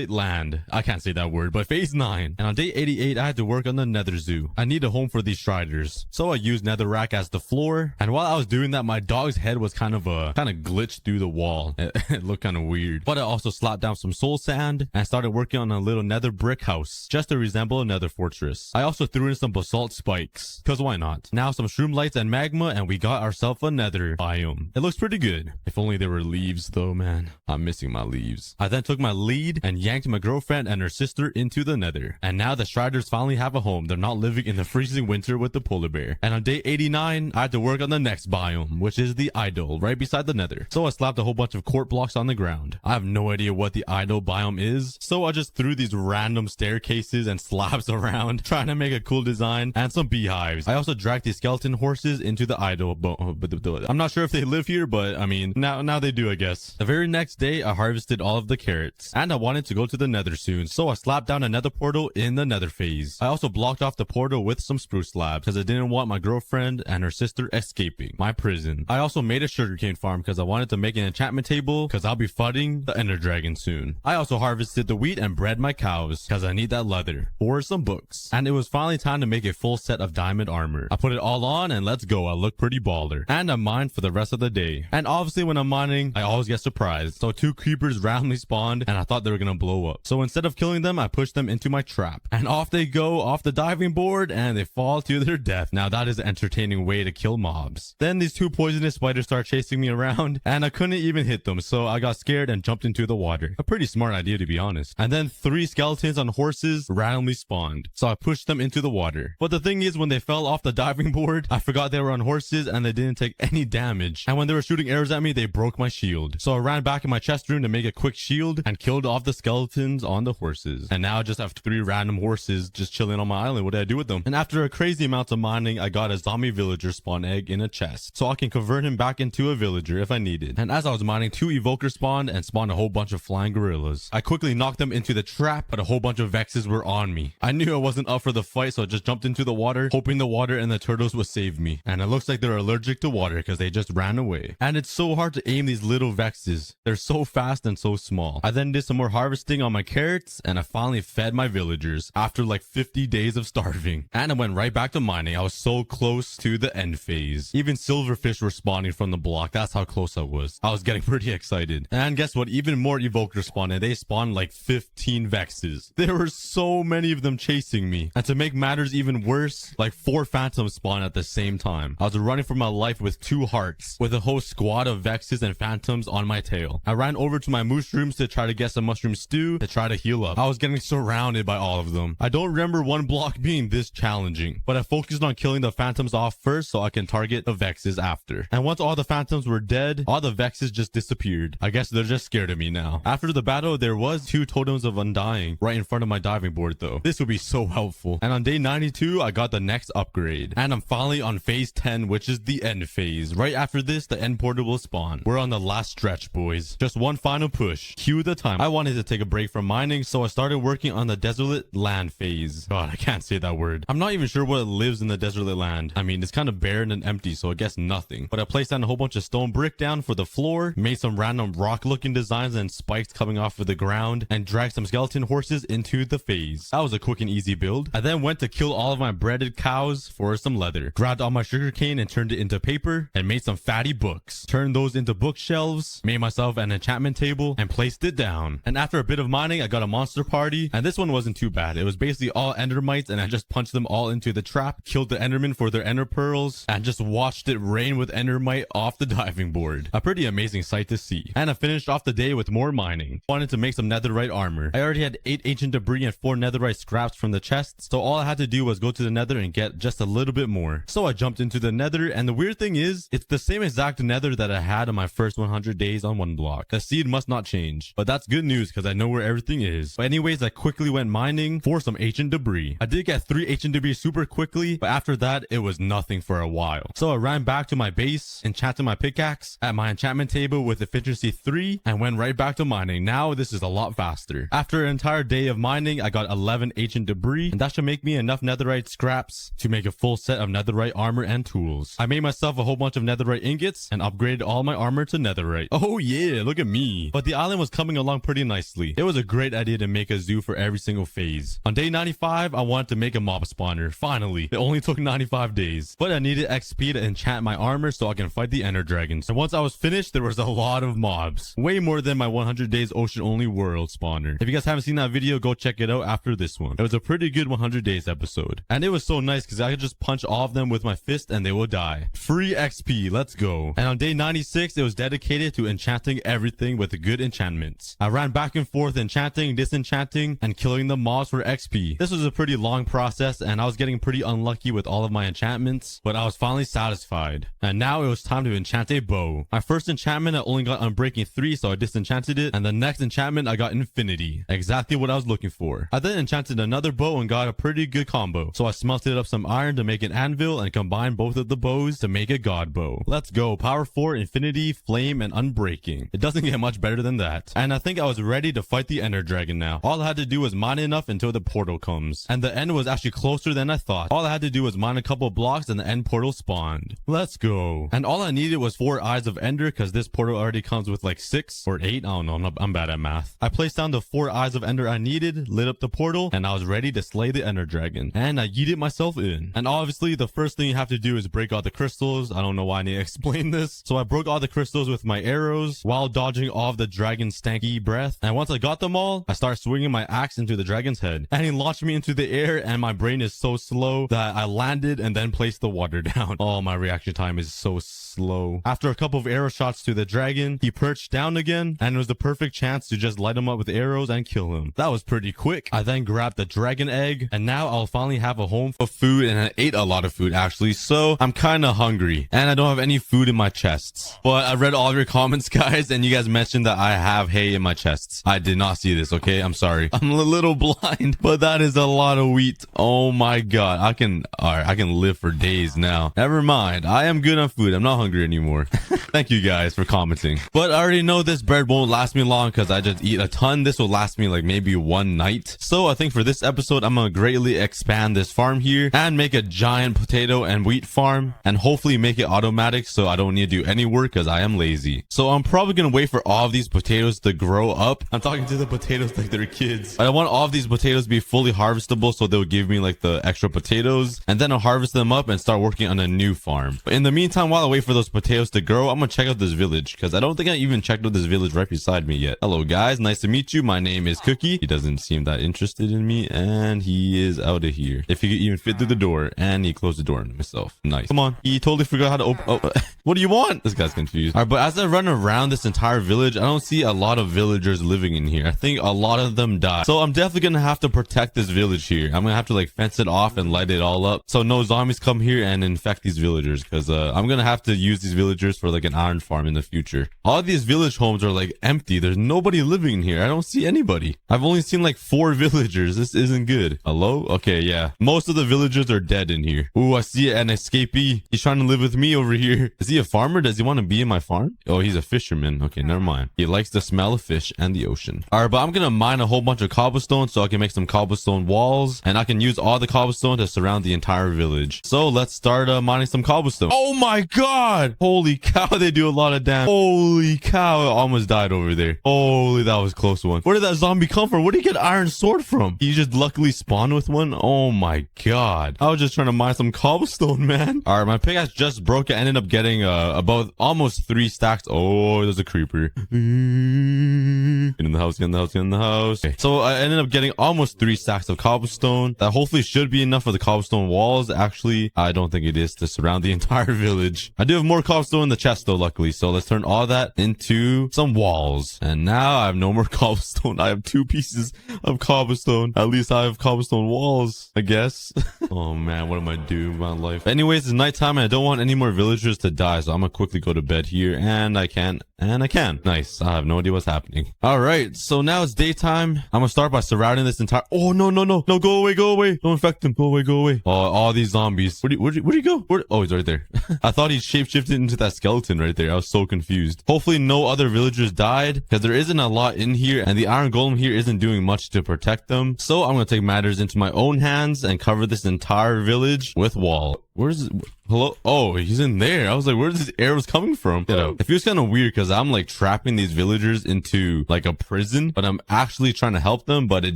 land. I can't say that word, but phase 9. And on day 88, I had to work on the nether zoo. I need a home for these striders. So I used netherrack as the floor. And while I was doing that, my dog's head was kind of glitched through the wall. It looked kind of weird. But I also slapped down some soul sand and started working on a little nether brick house just to resemble a nether fortress. I also threw in some basalt spikes, cause why not? Now some shroom lights and magma and we got ourselves a nether biome. It looks pretty good. If only there were leaves though, man. I'm missing my leaves. I then took my lead and yanked my girlfriend and her sister into the nether. And now the striders finally have a home. They're not living in the freezing winter with the polar bear. And on day 89, I had to work on the next biome, which is the idol, right beside the nether. So I slapped a whole bunch of quartz blocks on the ground. I have no idea what the idol biome is, so I just threw these random staircases and slabs around, trying to make a cool design, and some beehives. I also dragged these skeleton horses into the idol. I'm not sure if they live here, but I mean, now they do, I guess. The very next day, I harvested all of the carrots, and I wanted to go to the nether soon, so I slapped down a nether portal in the nether phase. I also blocked off the portal with some spruce slabs, because I didn't want my girlfriend and her sister escaping my prison. I also made a sugarcane farm, because I wanted to make an enchantment table, because I'll be fighting the ender dragon soon. I also harvested the wheat and bred my cows, because I need that leather, or some books. And it was finally time to make a full set of diamond armor. I put it all on, and let's go. I look pretty baller. And I mined for the rest of the day. And obviously when I'm mining, I always get surprised. So 2 creepers randomly spawned, and I thought they were gonna blow up. So instead of killing them, I pushed them into my trap. And off they go off the diving board, and they fall to their death. Now that is an entertaining way to kill mobs. Then these 2 poisonous spiders start chasing me around, and I couldn't even hit them, so I got scared and jumped into the water. A pretty smart idea, to be honest. And then 3 skeletons skeletons on horses randomly spawned. So I pushed them into the water. But the thing is, when they fell off the diving board, I forgot they were on horses and they didn't take any damage. And when they were shooting arrows at me, they broke my shield. So I ran back in my chest room to make a quick shield and killed off the skeletons on the horses. And now I just have 3 random horses just chilling on my island. What did I do with them? And after a crazy amount of mining, I got a zombie villager spawn egg in a chest. So I can convert him back into a villager if I needed. And as I was mining, 2 evokers spawned and spawned a whole bunch of flying gorillas. I quickly knocked them into the trap, but a whole bunch of vexes were on me. I knew I wasn't up for the fight, so I just jumped into the water, hoping the water and the turtles would save me. And it looks like they're allergic to water because they just ran away. And it's so hard to aim these little vexes. They're so fast and so small. I then did some more harvesting on my carrots, and I finally fed my villagers after like 50 days of starving. And I went right back to mining. I was so close to the end phase. Even silverfish were spawning from the block. That's how close I was. I was getting pretty excited. And guess what? Even more evokers spawned, and they spawned like 15 vexes. There were so many of them chasing me. And to make matters even worse, like 4 phantoms spawned at the same time. I was running for my life with 2 hearts, with a whole squad of vexes and phantoms on my tail. I ran over to my mushrooms to try to get some mushroom stew to try to heal up. I was getting surrounded by all of them. I don't remember one block being this challenging, but I focused on killing the phantoms off first so I can target the vexes after. And once all the phantoms were dead, all the vexes just disappeared. I guess they're just scared of me now. After the battle, there was 2 totems of undying right in front of my diving board though. This would be so helpful. And on day 92, I got the next upgrade. And I'm finally on phase 10, which is the end phase. Right after this, the end portal will spawn. We're on the last stretch, boys. Just one final push. Cue the time. I wanted to take a break from mining, so I started working on the desolate land phase. God, I can't say that word. I'm not even sure what lives in the desolate land. I mean, it's kind of barren and empty, so I guess nothing. But I placed down a whole bunch of stone brick down for the floor, made some random rock looking designs and spikes coming off of the ground, and dragged some skeleton horses into the phase. That was a quick and easy build. I then went to kill all of my breaded cows for some leather, grabbed all my sugarcane and turned it into paper, and made some fatty books, turned those into bookshelves, made myself an enchantment table, and placed it down. And after a bit of mining, I got a monster party, and this one wasn't too bad. It was basically all endermites, and I just punched them all into the trap, killed the enderman for their ender pearls, and just watched it rain with endermite off the diving board. A pretty amazing sight to see. And I finished off the day with more mining. Wanted to make some netherite armor. I already had 8 ancient debris and 4 netherite scraps from the chests, so all I had to do was go to the nether and get just a little bit more. So I jumped into the nether, and the weird thing is, it's the same exact nether that I had on my first 100 days on one block. The seed must not change, but that's good news because I know where everything is. But anyways, I quickly went mining for some ancient debris. I did get 3 ancient debris super quickly, but after that, it was nothing for a while. So I ran back to my base, enchanted my pickaxe at my enchantment table with efficiency 3, and went right back to mining. Now this is a lot faster. After an entire day of mining, I got 11 ancient debris, and that should make me enough netherite scraps to make a full set of netherite armor and tools. I made myself a whole bunch of netherite ingots and upgraded all my armor to netherite. Oh yeah, look at me. But the island was coming along pretty nicely. It was a great idea to make a zoo for every single phase. On day 95, I wanted to make a mob spawner. Finally, it only took 95 days, but I needed XP to enchant my armor so I can fight the ender dragons. And once I was finished, there was a lot of mobs, way more than my 100 days ocean only world spawner. If you guys haven't seen that video, go check it out after this one. It was a pretty good 100 days episode, and it was so nice because I could just punch all of them with my fist and they will die. Free XP, let's go. And on day 96, it was dedicated to enchanting everything with good enchantments. I ran back and forth enchanting, disenchanting, and killing the mobs for XP. This was a pretty long process, and I was getting pretty unlucky with all of my enchantments, but I was finally satisfied. And now it was time to enchant a bow. My first enchantment, I only got Unbreaking 3, so I disenchanted it, and the next enchantment, I got Infinity. Exactly what I was looking for. I then enchanted another bow and got a pretty good combo, so I smelted up some iron to make an anvil and combined both of the bows to make a god bow. Let's go. Power 4, Infinity, Flame, and Unbreaking. It doesn't get much better than that. And I think I was ready to fight the ender dragon now. All I had to do was mine enough until the portal comes. And the end was actually closer than I thought. All I had to do was mine a couple blocks and the end portal spawned. Let's go. And all I needed was 4 eyes of ender because this portal already comes with like 6 or 8. I don't know. I'm bad at math. I placed down the 4 eyes of ender I needed, lit up the portal, and I was ready to slay the ender dragon. And I yeeted myself in. And obviously the first thing you have to do is break all the crystals. I don't know why I need to explain this. So I broke all the crystals with my arrows while dodging all of the dragon's stanky breath. And once I got them all, I started swinging my axe into the dragon's head. And he launched me into the air, and my brain is so slow that I landed and then placed the water down. Oh, my reaction time is so slow. After a couple of arrow shots to the dragon, he perched down again, and it was the perfect chance to just light him up with arrows and kill him. Awesome. That was pretty quick. I then grabbed the dragon egg, and now I'll finally have a home for food, and I ate a lot of food actually, so I'm kind of hungry, and I don't have any food in my chests. But I read all of your comments, guys, and you guys mentioned that I have hay in my chests. I did not see this, okay? I'm sorry. I'm a little blind, but that is a lot of wheat. Oh my god. I can live for days now. Never mind. I am good on food. I'm not hungry anymore. Thank you guys for commenting. But I already know this bread won't last me long because I just eat a ton. This will last me like maybe one night. So I think for this episode, I'm going to greatly expand this farm here and make a giant potato and wheat farm and hopefully make it automatic so I don't need to do any work because I am lazy. So I'm probably going to wait for all of these potatoes to grow up. I'm talking to the potatoes like they're kids. I want all of these potatoes to be fully harvestable so they'll give me like the extra potatoes, and then I'll harvest them up and start working on a new farm. But in the meantime, while I wait for those potatoes to grow, I'm gonna check out this village because I don't think I even checked out this village right beside me yet. Hello guys, nice to meet you. My name is Cookie. He doesn't seem that interested in me, and he is out of here. If he could even fit through the door, and he closed the door on himself. Nice. Come on. He totally forgot how to open. Oh, what do you want? This guy's confused. All right, but as I run around this entire village, I don't see a lot of villagers living in here. I think a lot of them died. So I'm definitely gonna have to protect this village here. I'm gonna have to like fence it off and light it all up so no zombies come here and infect these villagers, because I'm gonna have to use these villagers for like an iron farm in the future. All of these village homes are like empty. There's nobody living in here. I don't see anybody. I've only seen like 4 villagers. This isn't good. Hello? Okay, yeah. Most of the villagers are dead in here. Ooh, I see an escapee. He's trying to live with me over here. Is he a farmer? Does he want to be in my farm? Oh, he's a fisherman. Okay, never mind. He likes the smell of fish and the ocean. All right, but I'm gonna mine a whole bunch of cobblestone so I can make some cobblestone walls, and I can use all the cobblestone to surround the entire village. So let's start mining some cobblestone. Oh my god! Holy cow, they do a lot of damage. Holy cow, I almost died over there. Holy, that was a close one. Where did that zombie come from? Where did he get iron sword from? He just luckily spawned with one? Oh my god. I was just trying to mine some cobblestone, man. All right, my pickaxe just broke. I ended up getting about almost 3 stacks. Oh, there's a creeper. Get in the house, get in the house, get in the house. Okay. So I ended up getting almost 3 stacks of cobblestone. That hopefully should be enough for the cobblestone walls. Actually, I don't think it is to surround the entire village. I do have more cobblestone in the chest though, luckily. So let's turn all that into some walls. And now I have no more cobblestone. I have 2 pieces of cobblestone. At least I have cobblestone walls, I guess. Oh man, what am I doing with my life? Anyways, it's nighttime and I don't want any more villagers to die. So I'm gonna quickly go to bed here, and I can. Nice. I have no idea what's happening. All right, so now it's daytime. I'm gonna start by surrounding this entire. Oh no, go away, don't infect him. Go away. Oh, all these zombies. Where'd he go? Oh, he's right there. I thought he shapeshifted into that skeleton right there. I was so confused. Hopefully no other villagers died, because there isn't a lot in here, and the iron golem here isn't doing much to protect them. So I'm gonna take matters into my own hands and cover this entire village with wall. Where's it? Hello? Oh, he's in there. I was like, where's these arrows coming from? It feels kind of weird because I'm like trapping these villagers into like a prison, but I'm actually trying to help them, but it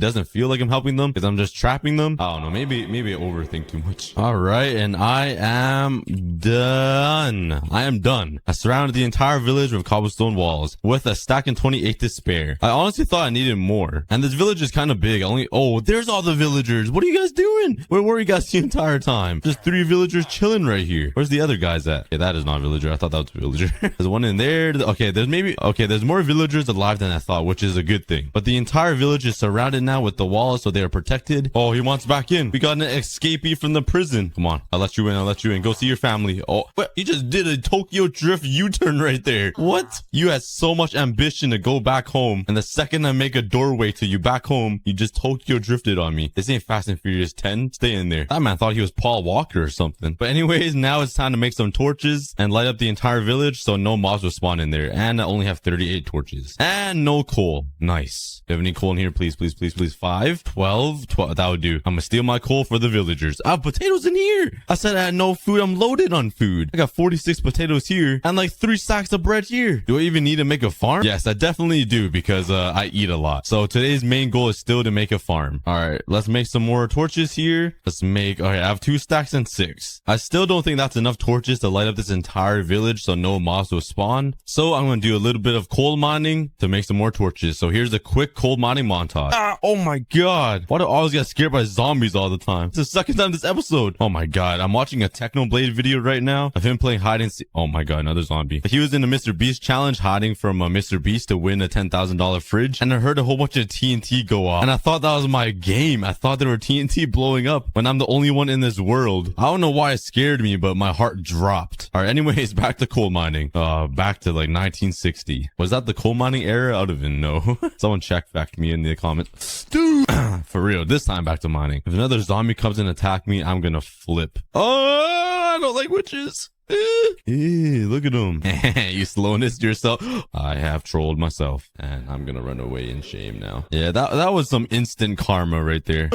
doesn't feel like I'm helping them because I'm just trapping them. I don't know. Maybe I overthink too much. All right. And I am done. I surrounded the entire village with cobblestone walls with a stack and 28 to spare. I honestly thought I needed more. And this village is kind of big. Oh, there's all the villagers. What are you guys doing? Where were you guys the entire time? Just 3 villagers chilling right here. Where's the other guys at? Okay, that is not a villager. I thought that was a villager. There's one in there. Okay, there's more villagers alive than I thought, which is a good thing. But the entire village is surrounded now with the walls, so they are protected. Oh, he wants back in. We got an escapee from the prison. Come on, I'll let you in. Go see your family. Oh, what? You just did a Tokyo Drift U-turn right there. What? You had so much ambition to go back home, and the second I make a doorway to you back home, you just Tokyo drifted on me. This ain't Fast and Furious 10. Stay in there. That man thought he was Paul Walker or something. But anyways, now it's time to make some torches and light up the entire village so no mobs will spawn in there. And I only have 38 torches. And no coal. Nice. Do you have any coal in here? Please. 5, 12. That would do. I'm gonna steal my coal for the villagers. I have potatoes in here. I said I had no food. I'm loaded on food. I got 46 potatoes here and like 3 stacks of bread here. Do I even need to make a farm? Yes, I definitely do, because I eat a lot. So today's main goal is still to make a farm. All right, let's make some more torches here. All right, I have 2 stacks and 6. 6. I still don't think that's enough torches to light up this entire village so no mobs will spawn. So I'm going to do a little bit of coal mining to make some more torches. So here's a quick coal mining montage. Oh my god. Why do I always get scared by zombies all the time? It's the second time this episode. Oh my god. I'm watching a Technoblade video right now of him playing hide and seek. Oh my god, another zombie. He was in a Mr. Beast challenge hiding from Mr. Beast to win a $10,000 fridge. And I heard a whole bunch of TNT go off. And I thought that was my game. I thought there were TNT blowing up when I'm the only one in this world. I don't know why it scared me, but my heart dropped. All right, anyways, back to coal mining. Back to like 1960. Was that the coal mining era? I don't even know. Someone check back me in the comments. Dude, for real, this time back to mining. If another zombie comes and attack me, I'm gonna flip. Oh, I don't like witches. Look at him. You slowness yourself. I have trolled myself and I'm gonna run away in shame now. Yeah, that was some instant karma right there.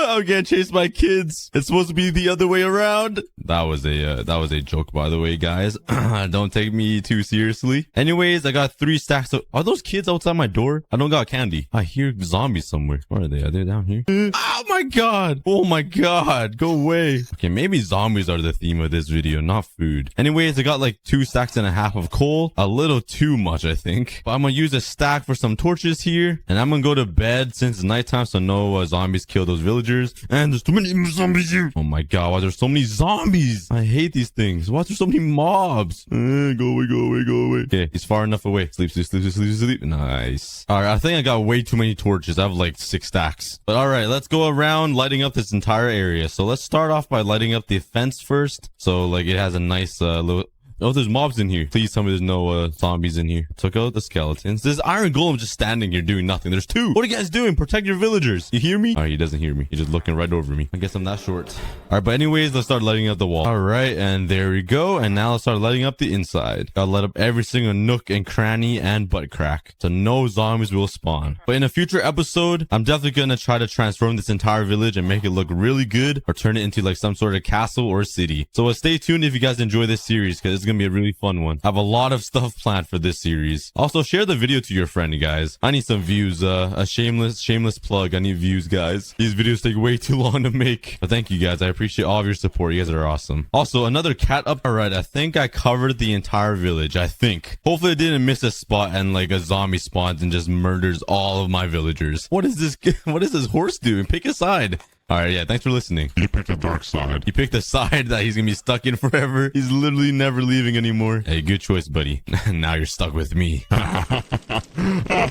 I'm gonna chase my kids. It's supposed to be the other way around. That was a joke, by the way, guys. Don't take me too seriously. Anyways, I got 3 stacks of... Are those kids outside my door? I don't got candy. I hear zombies somewhere. Where are they? Are they down here? Oh my god. Oh my god. Go away. Okay, maybe zombies are the theme of this video, not food. Anyways, I got like 2.5 stacks of coal. A little too much, I think. But I'm gonna use a stack for some torches here. And I'm gonna go to bed since it's nighttime so no zombies kill those villagers. And there's too many zombies here. Oh my god, why there's so many zombies? I hate these things. Why there's so many mobs? Go away, go away, go away. Okay, he's far enough away. Sleep, sleep, sleep, sleep, sleep. Nice. All right, I think I got way too many torches. I have like 6 stacks. But all right, let's go around lighting up this entire area. So let's start off by lighting up the fence first. So like it has a nice little... Oh, there's mobs in here. Please tell me there's no zombies in here. Took out the skeletons. There's iron golem just standing here doing nothing. There's 2. What are you guys doing? Protect your villagers. You hear me? Oh, he doesn't hear me. He's just looking right over me. I guess I'm that short. All right, but anyways, let's start lighting up the wall. All right, and there we go. And now let's start lighting up the inside. Gotta light up every single nook and cranny and butt crack so no zombies will spawn. But in a future episode, I'm definitely gonna try to transform this entire village and make it look really good or turn it into like some sort of castle or city. So stay tuned if you guys enjoy this series because it's gonna be a really fun one. I have a lot of stuff planned for this series. Also, share the video to your friend, guys. I need some views. A shameless plug. I need views, guys. These videos take way too long to make. But thank you, guys. I appreciate all of your support. You guys are awesome. Also, another cat up. All right, I think I covered the entire village. I think. Hopefully, I didn't miss a spot and like a zombie spawns and just murders all of my villagers. What is this? What is this horse doing? Pick a side. All right, yeah, thanks for listening. You picked the dark side. He picked the side that he's gonna be stuck in forever. He's literally never leaving anymore. Hey, good choice, buddy. Now you're stuck with me. Oh,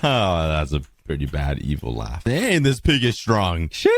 that's a pretty bad evil laugh. Dang, this pig is strong. Sheesh.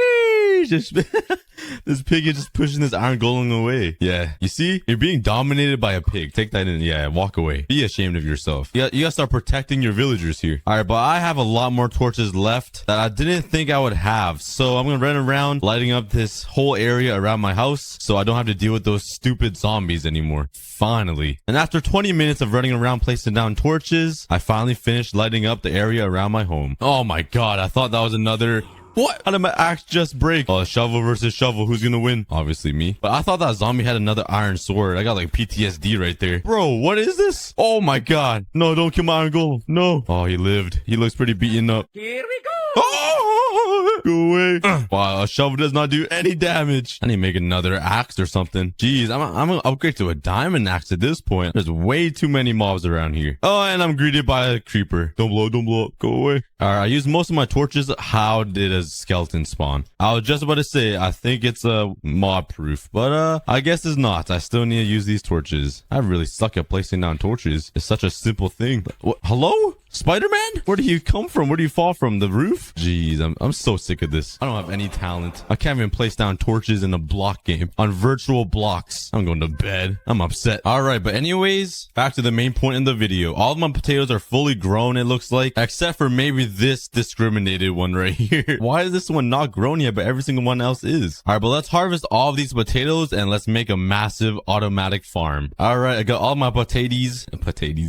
This pig is just pushing this iron golem away. Yeah, you see? You're being dominated by a pig. Take that in. Yeah, walk away. Be ashamed of yourself. You gotta start protecting your villagers here. All right, but I have a lot more torches left that I didn't think I would have. So I'm gonna run around lighting up this whole area around my house so I don't have to deal with those stupid zombies anymore. Finally. And after 20 minutes of running around placing down torches, I finally finished lighting up the area around my home. Oh my god, I thought that was another... What? How did my axe just break? Oh, shovel versus shovel. Who's gonna win? Obviously me. But I thought that zombie had another iron sword. I got like PTSD right there. Bro, what is this? Oh my god. No, don't kill my iron golem. No. Oh, he lived. He looks pretty beaten up. Here we go. Oh, go away. Wow, a shovel does not do any damage. I need to make another axe or something. Jeez, I'm gonna upgrade to a diamond axe at this point. There's way too many mobs around here. Oh, and I'm greeted by a creeper. Don't blow up. Go away. All right, I used most of my torches. How did a skeleton spawn? I was just about to say, I think it's mob proof, but I guess it's not. I still need to use these torches. I really suck at placing down torches. It's such a simple thing. What? Hello? Spider-Man? Where do you come from? Where do you fall from? The roof? Jeez, I'm so sick of this. I don't have any talent. I can't even place down torches in a block game on virtual blocks. I'm going to bed. I'm upset. All right, but anyways, back to the main point in the video. All of my potatoes are fully grown, it looks like, except for maybe this discriminated one right here. Why is this one not grown yet, but every single one else is? All right, but let's harvest all of these potatoes and let's make a massive automatic farm. All right, I got all my potatoes.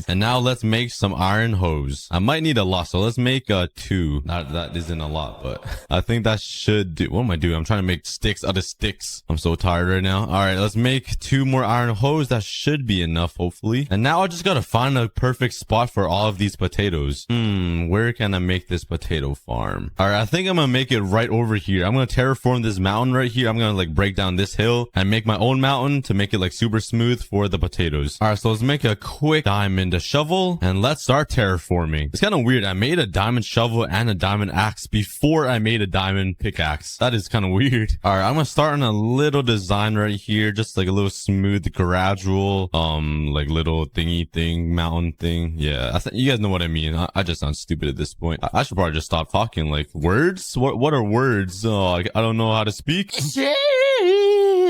And now let's make some iron hose. potatoes. I might need a lot, so let's make 2. That isn't a lot, but I think that should do. What am I doing? I'm trying to make sticks out of sticks. I'm so tired right now. All right, let's make 2 more iron hose. That should be enough, hopefully. And now I just gotta find a perfect spot for all of these potatoes. Where can I make this potato farm? All right, I think I'm gonna make it right over here. I'm gonna terraform this mountain right here. I'm gonna like break down this hill and make my own mountain to make it like super smooth for the potatoes. All right, so let's make a quick diamond shovel and let's start terraforming. It's kind of weird. I made a diamond shovel and a diamond axe before I made a diamond pickaxe. That is kind of weird. All right, I'm gonna start on a little design right here, just like a little smooth, gradual, like little thingy thing, mountain thing. Yeah, I think you guys know what I mean. I just sound stupid at this point. I should probably just stop talking. Like words? What are words? Oh, I don't know how to speak.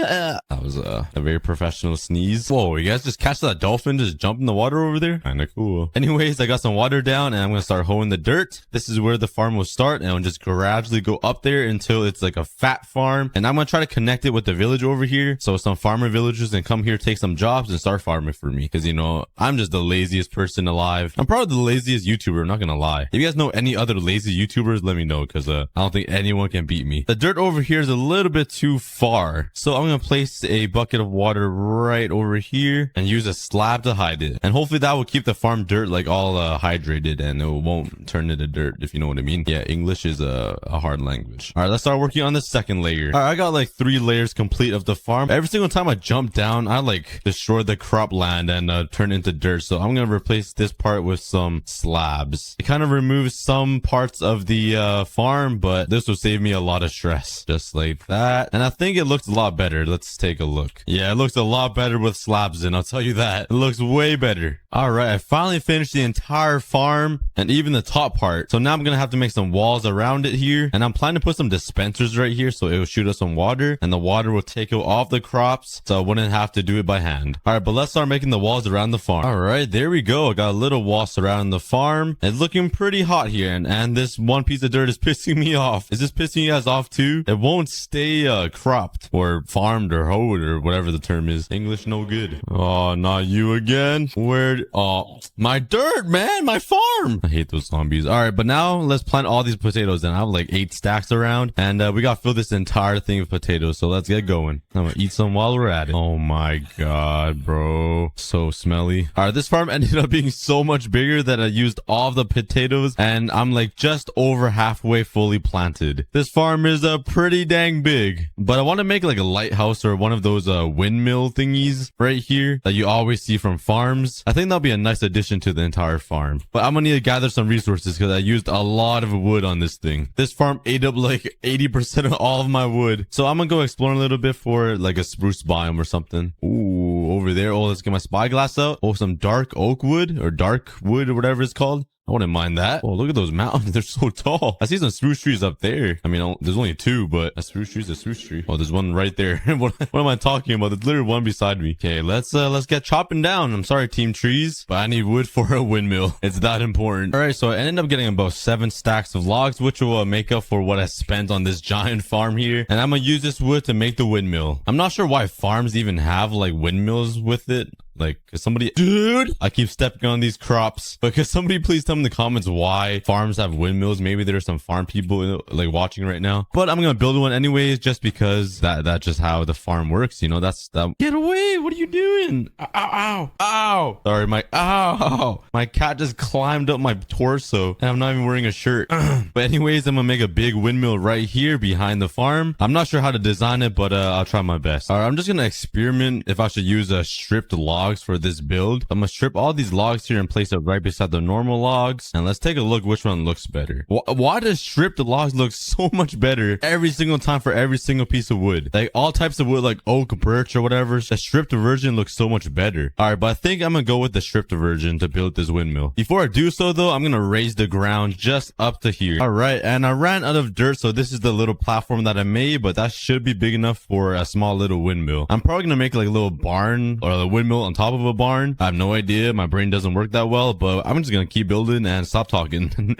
That was a very professional sneeze. Whoa, you guys just catch that dolphin just jump in the water over there? Kinda cool. Anyways, I got some water down and I'm gonna start hoeing the dirt. This is where the farm will start and I'll just gradually go up there until it's like a fat farm. And I'm gonna try to connect it with the village over here, so some farmer villagers can come here, take some jobs and start farming for me. Cause you know, I'm just the laziest person alive. I'm probably the laziest YouTuber, I'm not gonna lie. If you guys know any other lazy YouTubers, let me know, cause I don't think anyone can beat me. The dirt over here is a little bit too far, so I'm gonna place a bucket of water right over here and use a slab to hide it. And hopefully that will keep the farm dirt like all hydrated and it won't turn into dirt, if you know what I mean. Yeah, English is a hard language. All right, let's start working on the second layer. All right, I got like 3 layers complete of the farm. Every single time I jump down, I like destroy the cropland and turn into dirt. So I'm gonna replace this part with some slabs. It kind of removes some parts of the farm, but this will save me a lot of stress. Just like that. And I think it looks a lot better. Let's take a look. Yeah, it looks a lot better with slabs in, I'll tell you that. It looks way better. All right, I finally finished the entire farm and even the top part. So now I'm gonna have to make some walls around it here. And I'm planning to put some dispensers right here so it will shoot us some water and the water will take it off the crops so I wouldn't have to do it by hand. All right, but let's start making the walls around the farm. All right, there we go. I got a little wall surrounding the farm. It's looking pretty hot here and this one piece of dirt is pissing me off. Is this pissing you guys off too? It won't stay cropped or farmed or hoed or whatever the term is. English no good. Oh, not you again. Oh, my dirt, man, my farm. I hate those zombies. All right, but now let's plant all these potatoes. And I have like 8 stacks around and we got to fill this entire thing with potatoes. So let's get going. I'm gonna eat some while we're at it. Oh my God, bro. So smelly. All right, this farm ended up being so much bigger that I used all of the potatoes and I'm like just over halfway fully planted. This farm is pretty dang big, but I want to make like a lighthouse or one of those windmill thingies right here that you always see from farms. I think that'll be a nice addition to the entire farm, but I'm gonna need to gather some resources because I used a lot of wood on this thing. This farm ate up like 80% of all of my wood, so I'm gonna go explore a little bit for like a spruce biome or something. Ooh, over there. Oh, let's get my spyglass out. Oh, some dark oak wood or dark wood or whatever it's called. I wouldn't mind that. Oh, look at those mountains. They're so tall. I see some spruce trees up there. I mean, there's only 2, but a spruce tree is a spruce tree. Oh, there's one right there. what am I talking about? There's literally one beside me. Okay, let's get chopping down. I'm sorry, team trees, but I need wood for a windmill. It's that important. All right, so I ended up getting about 7 stacks of logs, which will make up for what I spent on this giant farm here. And I'm gonna use this wood to make the windmill. I'm not sure why farms even have like windmills with it. Like, cause somebody, dude, I keep stepping on these crops, but could somebody please tell me in the comments why farms have windmills? Maybe there's some farm people like watching right now, but I'm gonna build one anyways, just because that's just how the farm works. You know, that's that. Get away. What are you doing? Ow, ow, ow. Sorry, my cat just climbed up my torso and I'm not even wearing a shirt. But anyways, I'm gonna make a big windmill right here behind the farm. I'm not sure how to design it, but I'll try my best. All right, I'm just gonna experiment if I should use a stripped log for this build. I'm gonna strip all these logs here and place it right beside the normal logs, and let's take a look which one looks better. Why does stripped logs look so much better every single time for every single piece of wood? Like all types of wood like oak, birch, or whatever, the stripped version looks so much better. All right, but I think I'm gonna go with the stripped version to build this windmill. Before I do so though, I'm gonna raise the ground just up to here. All right, and I ran out of dirt, so this is the little platform that I made, but that should be big enough for a small little windmill. I'm probably gonna make like a little barn or a windmill on top of a barn. I have no idea. My brain doesn't work that well, but I'm just gonna keep building and stop talking.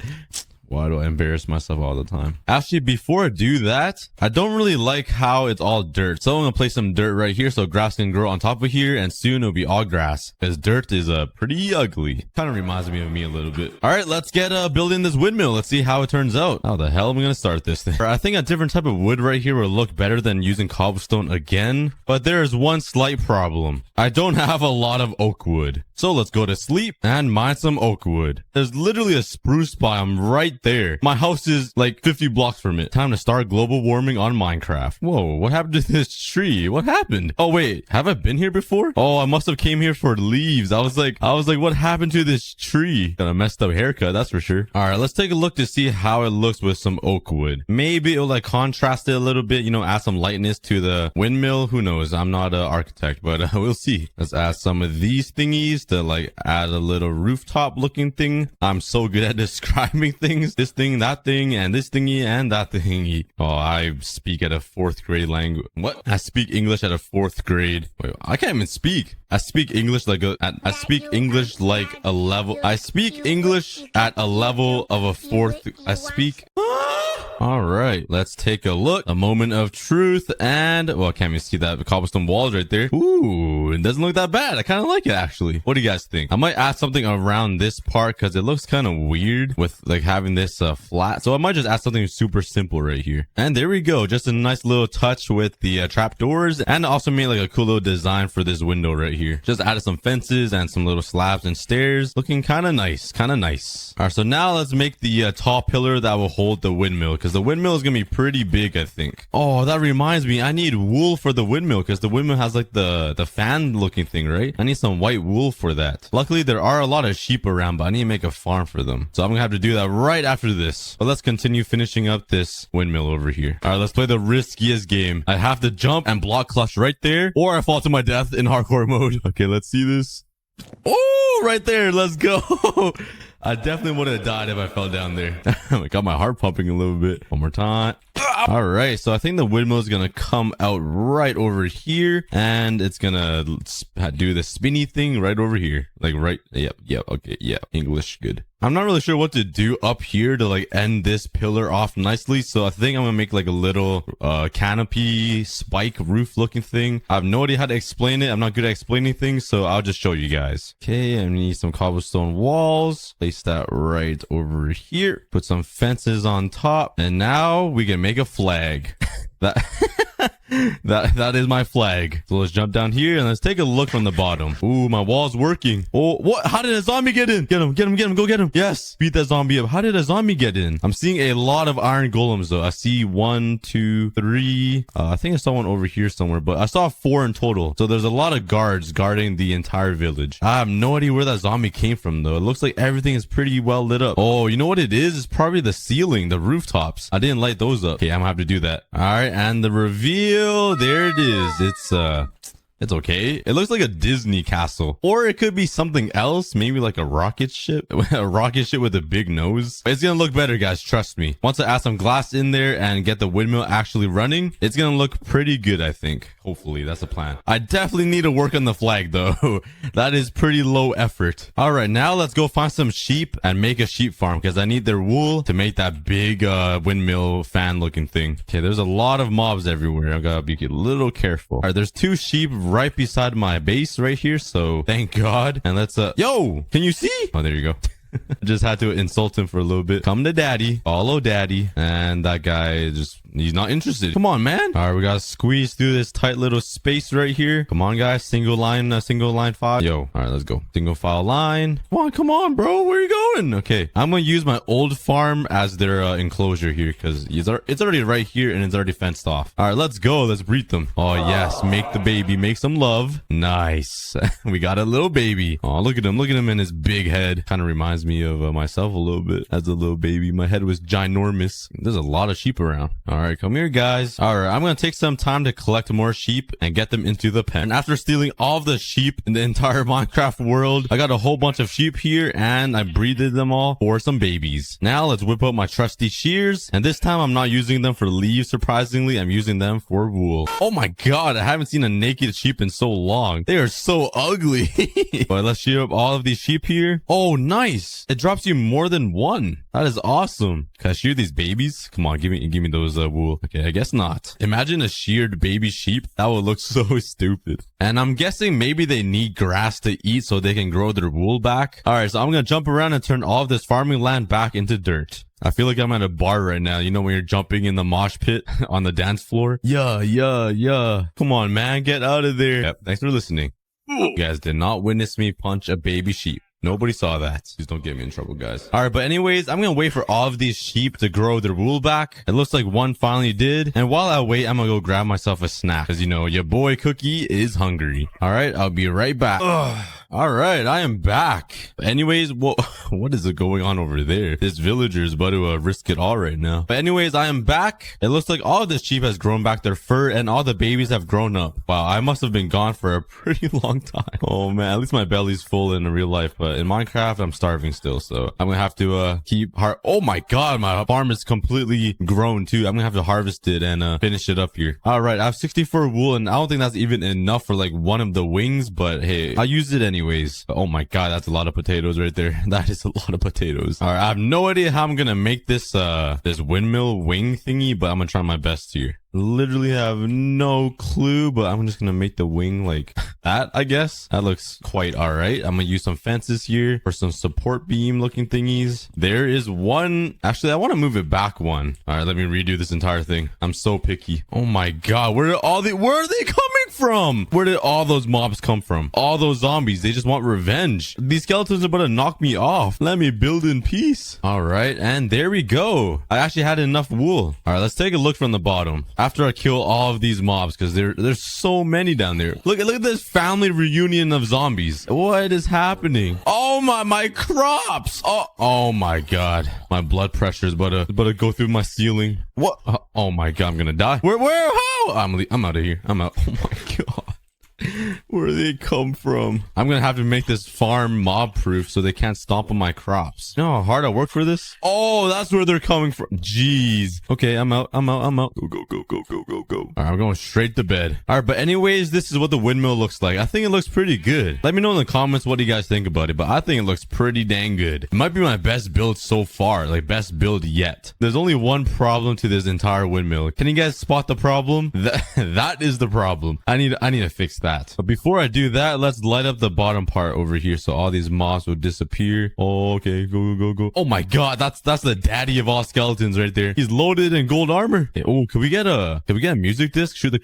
Why do I embarrass myself all the time? Actually, before I do that, I don't really like how it's all dirt. So I'm gonna place some dirt right here so grass can grow on top of here, and soon it'll be all grass because dirt is pretty ugly. Kind of reminds me of me a little bit. All right, let's get building this windmill. Let's see how it turns out. How the hell am I gonna start this thing? I think a different type of wood right here will look better than using cobblestone again, but there is one slight problem. I don't have a lot of oak wood. So let's go to sleep and mine some oak wood. There's literally a spruce biome right there. My house is like 50 blocks from it. Time to start global warming on Minecraft. Whoa, what happened to this tree? What happened? Oh wait, have I been here before? Oh, I must have came here for leaves. I was like, what happened to this tree? Got a messed up haircut, that's for sure. All right, let's take a look to see how it looks with some oak wood. Maybe it'll like contrast it a little bit, you know, add some lightness to the windmill. Who knows? I'm not an architect, but we'll see. Let's add some of these thingies to like add a little rooftop looking thing. I'm so good at describing things. This thing, that thing, and this thingy, and that thingy. Oh, I speak at a 4th grade language. What? I speak English at a 4th grade. Wait, I can't even speak. I speak English like I speak English like a level. I speak English at a level of a 4th. I speak. All right, let's take a look. A moment of truth, and well, I can't even see that cobblestone walls right there. Ooh, it doesn't look that bad. I kind of like it actually. What do you guys think? I might add something around this part because it looks kind of weird with like having this flat. So I might just add something super simple right here. And there we go. Just a nice little touch with the trap doors, and also made like a cool little design for this window right here. Just added some fences and some little slabs and stairs. Looking kind of nice, kind of nice. All right, so now let's make the tall pillar that will hold the windmill, because the windmill is gonna be pretty big, I think. Oh, that reminds me, I need wool for the windmill because the windmill has like the fan looking thing, right? I need some white wool for that. Luckily, there are a lot of sheep around, but I need to make a farm for them. So I'm gonna have to do that right after this. But let's continue finishing up this windmill over here. All right, let's play the riskiest game. I have to jump and block clutch right there, or I fall to my death in hardcore mode. Okay, let's see this. Oh, right there. Let's go. I definitely would have died if I fell down there. I got my heart pumping a little bit. One more time. All right, so I think the windmill is gonna come out right over here, and it's gonna do the spinny thing right over here, like right. Yep. Okay. Yeah. English good. I'm not really sure what to do up here to like end this pillar off nicely, so I think I'm gonna make like a little canopy spike roof looking thing. I have no idea how to explain it. I'm not good at explaining things, so I'll just show you guys. Okay, I need some cobblestone walls. Place that right over here. Put some fences on top, and now we can make a flag. That is my flag. So let's jump down here and let's take a look from the bottom. Ooh, my wall's working. Oh, what? How did a zombie get in? Get him, go get him. Yes, beat that zombie up. How did a zombie get in? I'm seeing a lot of iron golems though. I see 1, 2, 3. I think I saw one over here somewhere, but I saw 4 in total. So there's a lot of guards guarding the entire village. I have no idea where that zombie came from though. It looks like everything is pretty well lit up. Oh, you know what it is? It's probably the ceiling, the rooftops. I didn't light those up. Okay, I'm gonna have to do that. All right, and the reveal. There it is. It's okay. It looks like a Disney castle, or it could be something else. Maybe like a rocket ship, a rocket ship with a big nose. It's gonna look better, guys. Trust me. Once I add some glass in there and get the windmill actually running, it's gonna look pretty good, I think. Hopefully, that's the plan. I definitely need to work on the flag though. That is pretty low effort. All right, now let's go find some sheep and make a sheep farm because I need their wool to make that big windmill fan looking thing. Okay, there's a lot of mobs everywhere. I gotta be a little careful. All right, there's 2 sheep right beside my base right here, so thank God. And let's yo, can you see? Oh, there you go. I just had to insult him for a little bit. Come to daddy, follow daddy. And that guy just, he's not interested. Come on, man. All right, we gotta squeeze through this tight little space right here. Come on, guys. Single line file. Yo, all right, let's go. Single file line. Come on, bro. Where are you going? Okay, I'm gonna use my old farm as their enclosure here because it's already right here and it's already fenced off. All right, let's go. Let's breed them. Oh yes, make the baby, make some love. Nice. We got a little baby. Oh, look at him. Look at him in his big head. Kind of reminds me of myself a little bit as a little baby. My head was ginormous. There's a lot of sheep around. All right, come here, guys. All right, I'm gonna take some time to collect more sheep and get them into the pen. And after stealing all of the sheep in the entire Minecraft world, I got a whole bunch of sheep here and I breeded them all for some babies. Now let's whip up my trusty shears, and this time I'm not using them for leaves. Surprisingly, I'm using them for wool. Oh my god, I haven't seen a naked sheep in so long. They are so ugly. But let's shear up all of these sheep here. Oh, nice. It drops you more than one. That is awesome. Can I shear these babies? Come on, give me those wool. Okay, I guess not. Imagine a sheared baby sheep. That would look so stupid. And I'm guessing maybe they need grass to eat so they can grow their wool back. All right, so I'm gonna jump around and turn all of this farming land back into dirt. I feel like I'm at a bar right now. You know, when you're jumping in the mosh pit on the dance floor. Yeah. Come on, man. Get out of there. Yep, thanks for listening. You guys did not witness me punch a baby sheep. Nobody saw that. Please don't get me in trouble, guys. All right, but anyways, I'm gonna wait for all of these sheep to grow their wool back. It looks like one finally did. And while I wait, I'm gonna go grab myself a snack. Because, you know, your boy Cookie is hungry. All right, I'll be right back. All right, I am back. Anyways, what is it going on over there? This villager is about to risk it all right now. But anyways, I am back. It looks like all of this sheep has grown back their fur and all the babies have grown up. Wow, I must have been gone for a pretty long time. Oh man, at least my belly's full in real life. But in Minecraft, I'm starving still. So I'm gonna have to keep oh my god, my farm is completely grown too. I'm gonna have to harvest it and finish it up here. All right, I have 64 wool and I don't think that's even enough for like one of the wings, but hey, I'll use it anyways. Oh my god, that's a lot of potatoes right there. That is a lot of potatoes. All right, I have no idea how I'm gonna make this this windmill wing thingy, but I'm gonna try my best here. Literally have no clue, but I'm just gonna make the wing like that, I guess. That looks quite all right. I'm gonna use some fences here for some support beam looking thingies. There is one. Actually, I want to move it back one. All right, let me redo this entire thing. I'm so picky. Oh my god, where are they coming from? Where did all those mobs come from? All those zombies, they just want revenge. These skeletons are about to knock me off. Let me build in peace. All right, and there we go. I actually had enough wool. All right, let's take a look from the bottom. After I kill all of these mobs, because there's so many down there. Look at this family reunion of zombies. What is happening? Oh my crops. Oh my god. My blood pressure is about to go through my ceiling. What? Oh my god, I'm gonna die. Where? How? I'm out of here. I'm out. Oh my god. Where do they come from? I'm gonna have to make this farm mob proof so they can't stomp on my crops. You know how hard I worked for this? Oh, that's where they're coming from. Jeez. Okay, I'm out. Go. All right, I'm going straight to bed. All right, but anyways, this is what the windmill looks like. I think it looks pretty good. Let me know in the comments what do you guys think about it, but I think it looks pretty dang good. It might be my best build so far, like best build yet. There's only one problem to this entire windmill. Can you guys spot the problem? That is the problem. I need to fix that. But before I do that, let's light up the bottom part over here so all these mobs will disappear. Oh, okay, go. Oh my god, that's the daddy of all skeletons right there. He's loaded in gold armor. Hey, oh, can we get a music disc? Shoot the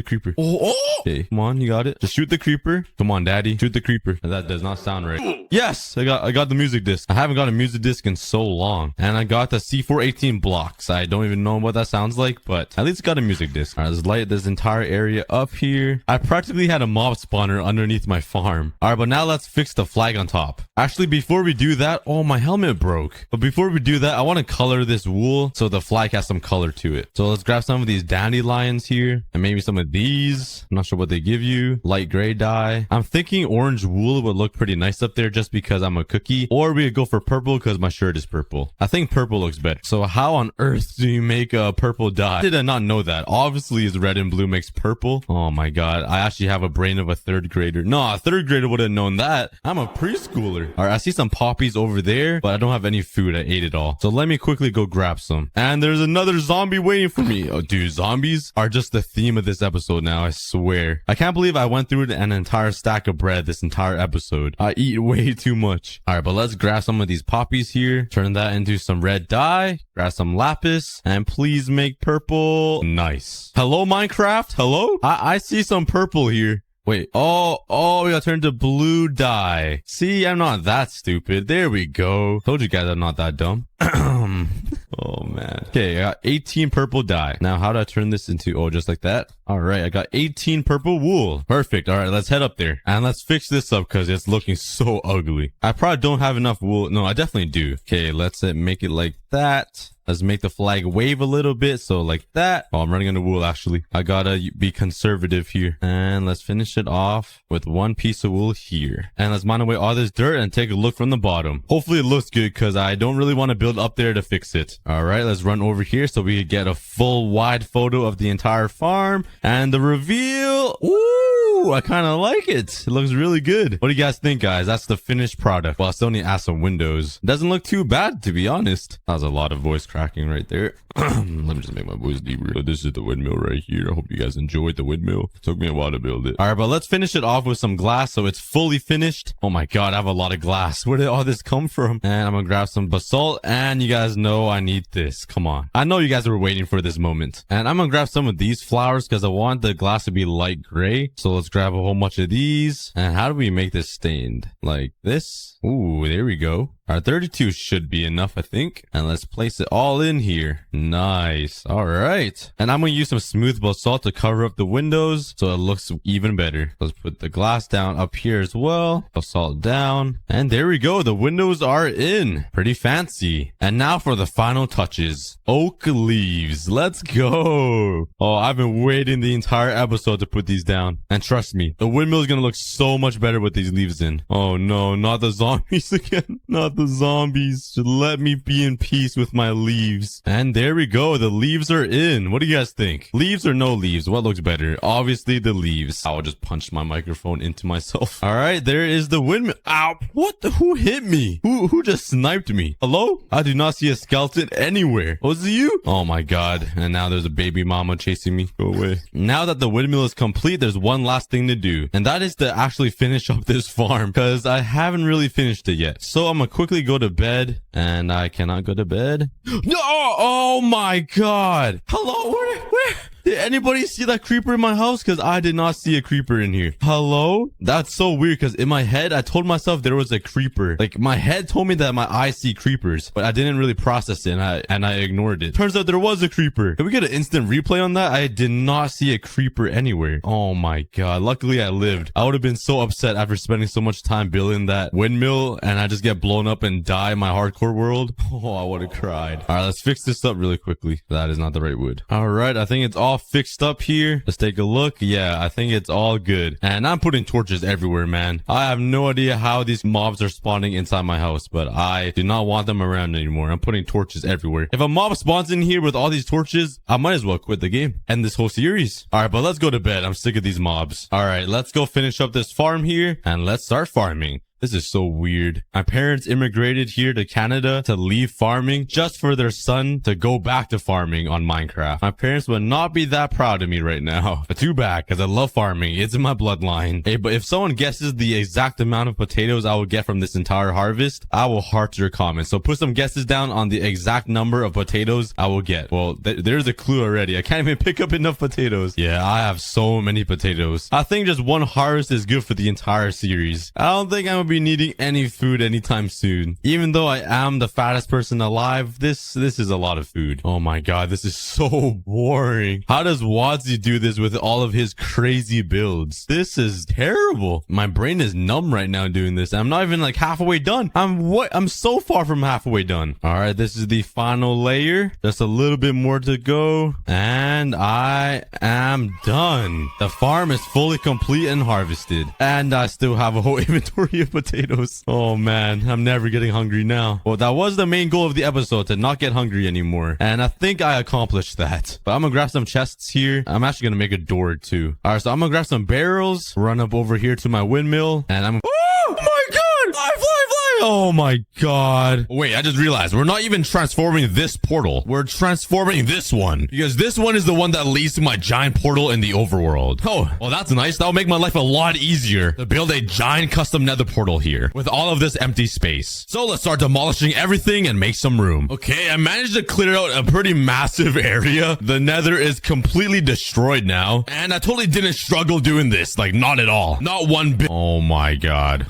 creeper. Oh. Okay, come on, you got it. Just shoot the creeper. Come on, daddy, shoot the creeper. That does not sound right. Yes, I got the music disc. I haven't got a music disc in so long, and I got the C418 blocks. I don't even know what that sounds like, but at least got a music disc. All right, let's light this entire area up here. I practically had a mob spawner underneath my farm. All right, but now let's fix the flag on top. Actually, before we do that, oh, my helmet broke. But before we do that, I want to color this wool so the flag has some color to it. So let's grab some of these dandelions here and maybe some of these. I'm not sure what they give you. Light gray dye. I'm thinking orange wool would look pretty nice up there just because I'm a cookie, or we could go for purple because my shirt is purple. I think purple looks better. So how on earth do you make a purple dye? Did I not know that? Obviously, it's red and blue makes purple. Oh my god, I actually have a brain of a third grader. No, a third grader would have known that. I'm a preschooler. All right, I see some poppies over there, but I don't have any food. I ate it all. So let me quickly go grab some. And there's another zombie waiting for me. Oh, dude, zombies are just the theme of this episode now, I swear. I can't believe I went through an entire stack of bread this entire episode. I eat way too much. All right, but let's grab some of these poppies here. Turn that into some red dye. Grab some lapis. And please make purple. Nice. Hello, Minecraft? Hello? I see some purple here. Wait, oh, we got turned to blue dye. See, I'm not that stupid. There we go. Told you guys I'm not that dumb. Oh man. Okay, I got 18 purple dye. Now how do I turn this into, oh, just like that? All right, I got 18 purple wool. Perfect. All right, let's head up there and let's fix this up because it's looking so ugly. I probably don't have enough wool. No, I definitely do. Okay, let's make it like that. Let's make the flag wave a little bit. So like that. Oh, I'm running out of wool actually. I gotta be conservative here. And let's finish it off with one piece of wool here. And let's mine away all this dirt and take a look from the bottom. Hopefully it looks good because I don't really want to build up there to fix it. All right, let's run over here so we can get a full wide photo of the entire farm. And the reveal. Ooh, I kind of like it. It looks really good. What do you guys think, guys? That's the finished product. Well, I still need to add some windows. Doesn't look too bad, to be honest. That was a lot of voice cracking right there. Let me just make my voice deeper. So this is the windmill right here. I hope you guys enjoyed the windmill. It took me a while to build it. All right, but let's finish it off with some glass so it's fully finished. Oh my god, I have a lot of glass. Where did all this come from? And I'm gonna grab some basalt, and you guys know I need this. Come on. I know you guys were waiting for this moment. And I'm gonna grab some of these flowers because I want the glass to be light gray. So let's grab a whole bunch of these. And how do we make this stained? Like this? Ooh, there we go. Our 32 should be enough, I think. And let's place it all in here. Nice. All right. And I'm going to use some smooth basalt to cover up the windows so it looks even better. Let's put the glass down up here as well. Basalt down. And there we go. The windows are in. Pretty fancy. And now for the final touches. Oak leaves. Let's go. Oh, I've been waiting the entire episode to put these down. And trust me, the windmill is going to look so much better with these leaves in. Oh no, not the zombies again. Not the zombies. Just let me be in peace with my leaves. And there we go. The leaves are in. What do you guys think? Leaves or no leaves? What looks better? Obviously the leaves. I'll just punch my microphone into myself. All right, there is the windmill. Ow! What the? Who hit me? Who just sniped me? Hello? I do not see a skeleton anywhere. Was it you? Oh my god. And now there's a baby mama chasing me. Go away. Now that the windmill is complete, there's one last thing to do. And that is to actually finish up this farm because I haven't really finished it yet. So I'm gonna quickly go to bed, and I cannot go to bed. No! Oh my god! Hello? Where? Did anybody see that creeper in my house? Because I did not see a creeper in here. Hello? That's so weird because in my head, I told myself there was a creeper. Like, my head told me that my eyes see creepers, but I didn't really process it, and I ignored it. Turns out there was a creeper. Can we get an instant replay on that? I did not see a creeper anywhere. Oh my god. Luckily, I lived. I would have been so upset after spending so much time building that windmill, and I just get blown up and die in my hardcore world. Oh, I would have cried. All right, let's fix this up really quickly. That is not the right wood. All right, I think it's all fixed up here. Let's take a look. Yeah, I think it's all good. And I'm putting torches everywhere, man. I have no idea how these mobs are spawning inside my house, but I do not want them around anymore. I'm putting torches everywhere. If a mob spawns in here with all these torches, I might as well quit the game. End this whole series. All right, but let's go to bed. I'm sick of these mobs. All right, let's go finish up this farm here and let's start farming. This is so weird. My parents immigrated here to Canada to leave farming just for their son to go back to farming on Minecraft. My parents would not be that proud of me right now. But too bad, because I love farming. It's in my bloodline. Hey, but if someone guesses the exact amount of potatoes I will get from this entire harvest, I will heart your comments. So put some guesses down on the exact number of potatoes I will get. Well, there's a clue already. I can't even pick up enough potatoes. Yeah, I have so many potatoes. I think just one harvest is good for the entire series. I don't think I'm be needing any food anytime soon. Even though I am the fattest person alive, this is a lot of food. Oh my god, this is so boring. How does Wadzi do this with all of his crazy builds? This is terrible. My brain is numb right now doing this. I'm not even like halfway done. I'm so far from halfway done. All right, this is the final layer. Just a little bit more to go, and I am done. The farm is fully complete and harvested, and I still have a whole inventory of potatoes. Oh man, I'm never getting hungry now. Well, that was the main goal of the episode, to not get hungry anymore, and I think I accomplished that. But I'm gonna grab some chests here. I'm actually gonna make a door too. All right, so I'm gonna grab some barrels, run up over here to my windmill, and I'm oh my god, fly. Oh my god. Wait, I just realized we're not even transforming this portal. We're transforming this one, because this one is the one that leads to my giant portal in the overworld. Oh, well, that's nice. That'll make my life a lot easier to build a giant custom nether portal here with all of this empty space. So let's start demolishing everything and make some room. Okay, I managed to clear out a pretty massive area. The nether is completely destroyed now, and I totally didn't struggle doing this. Like, not at all. Not one bit. Oh my god.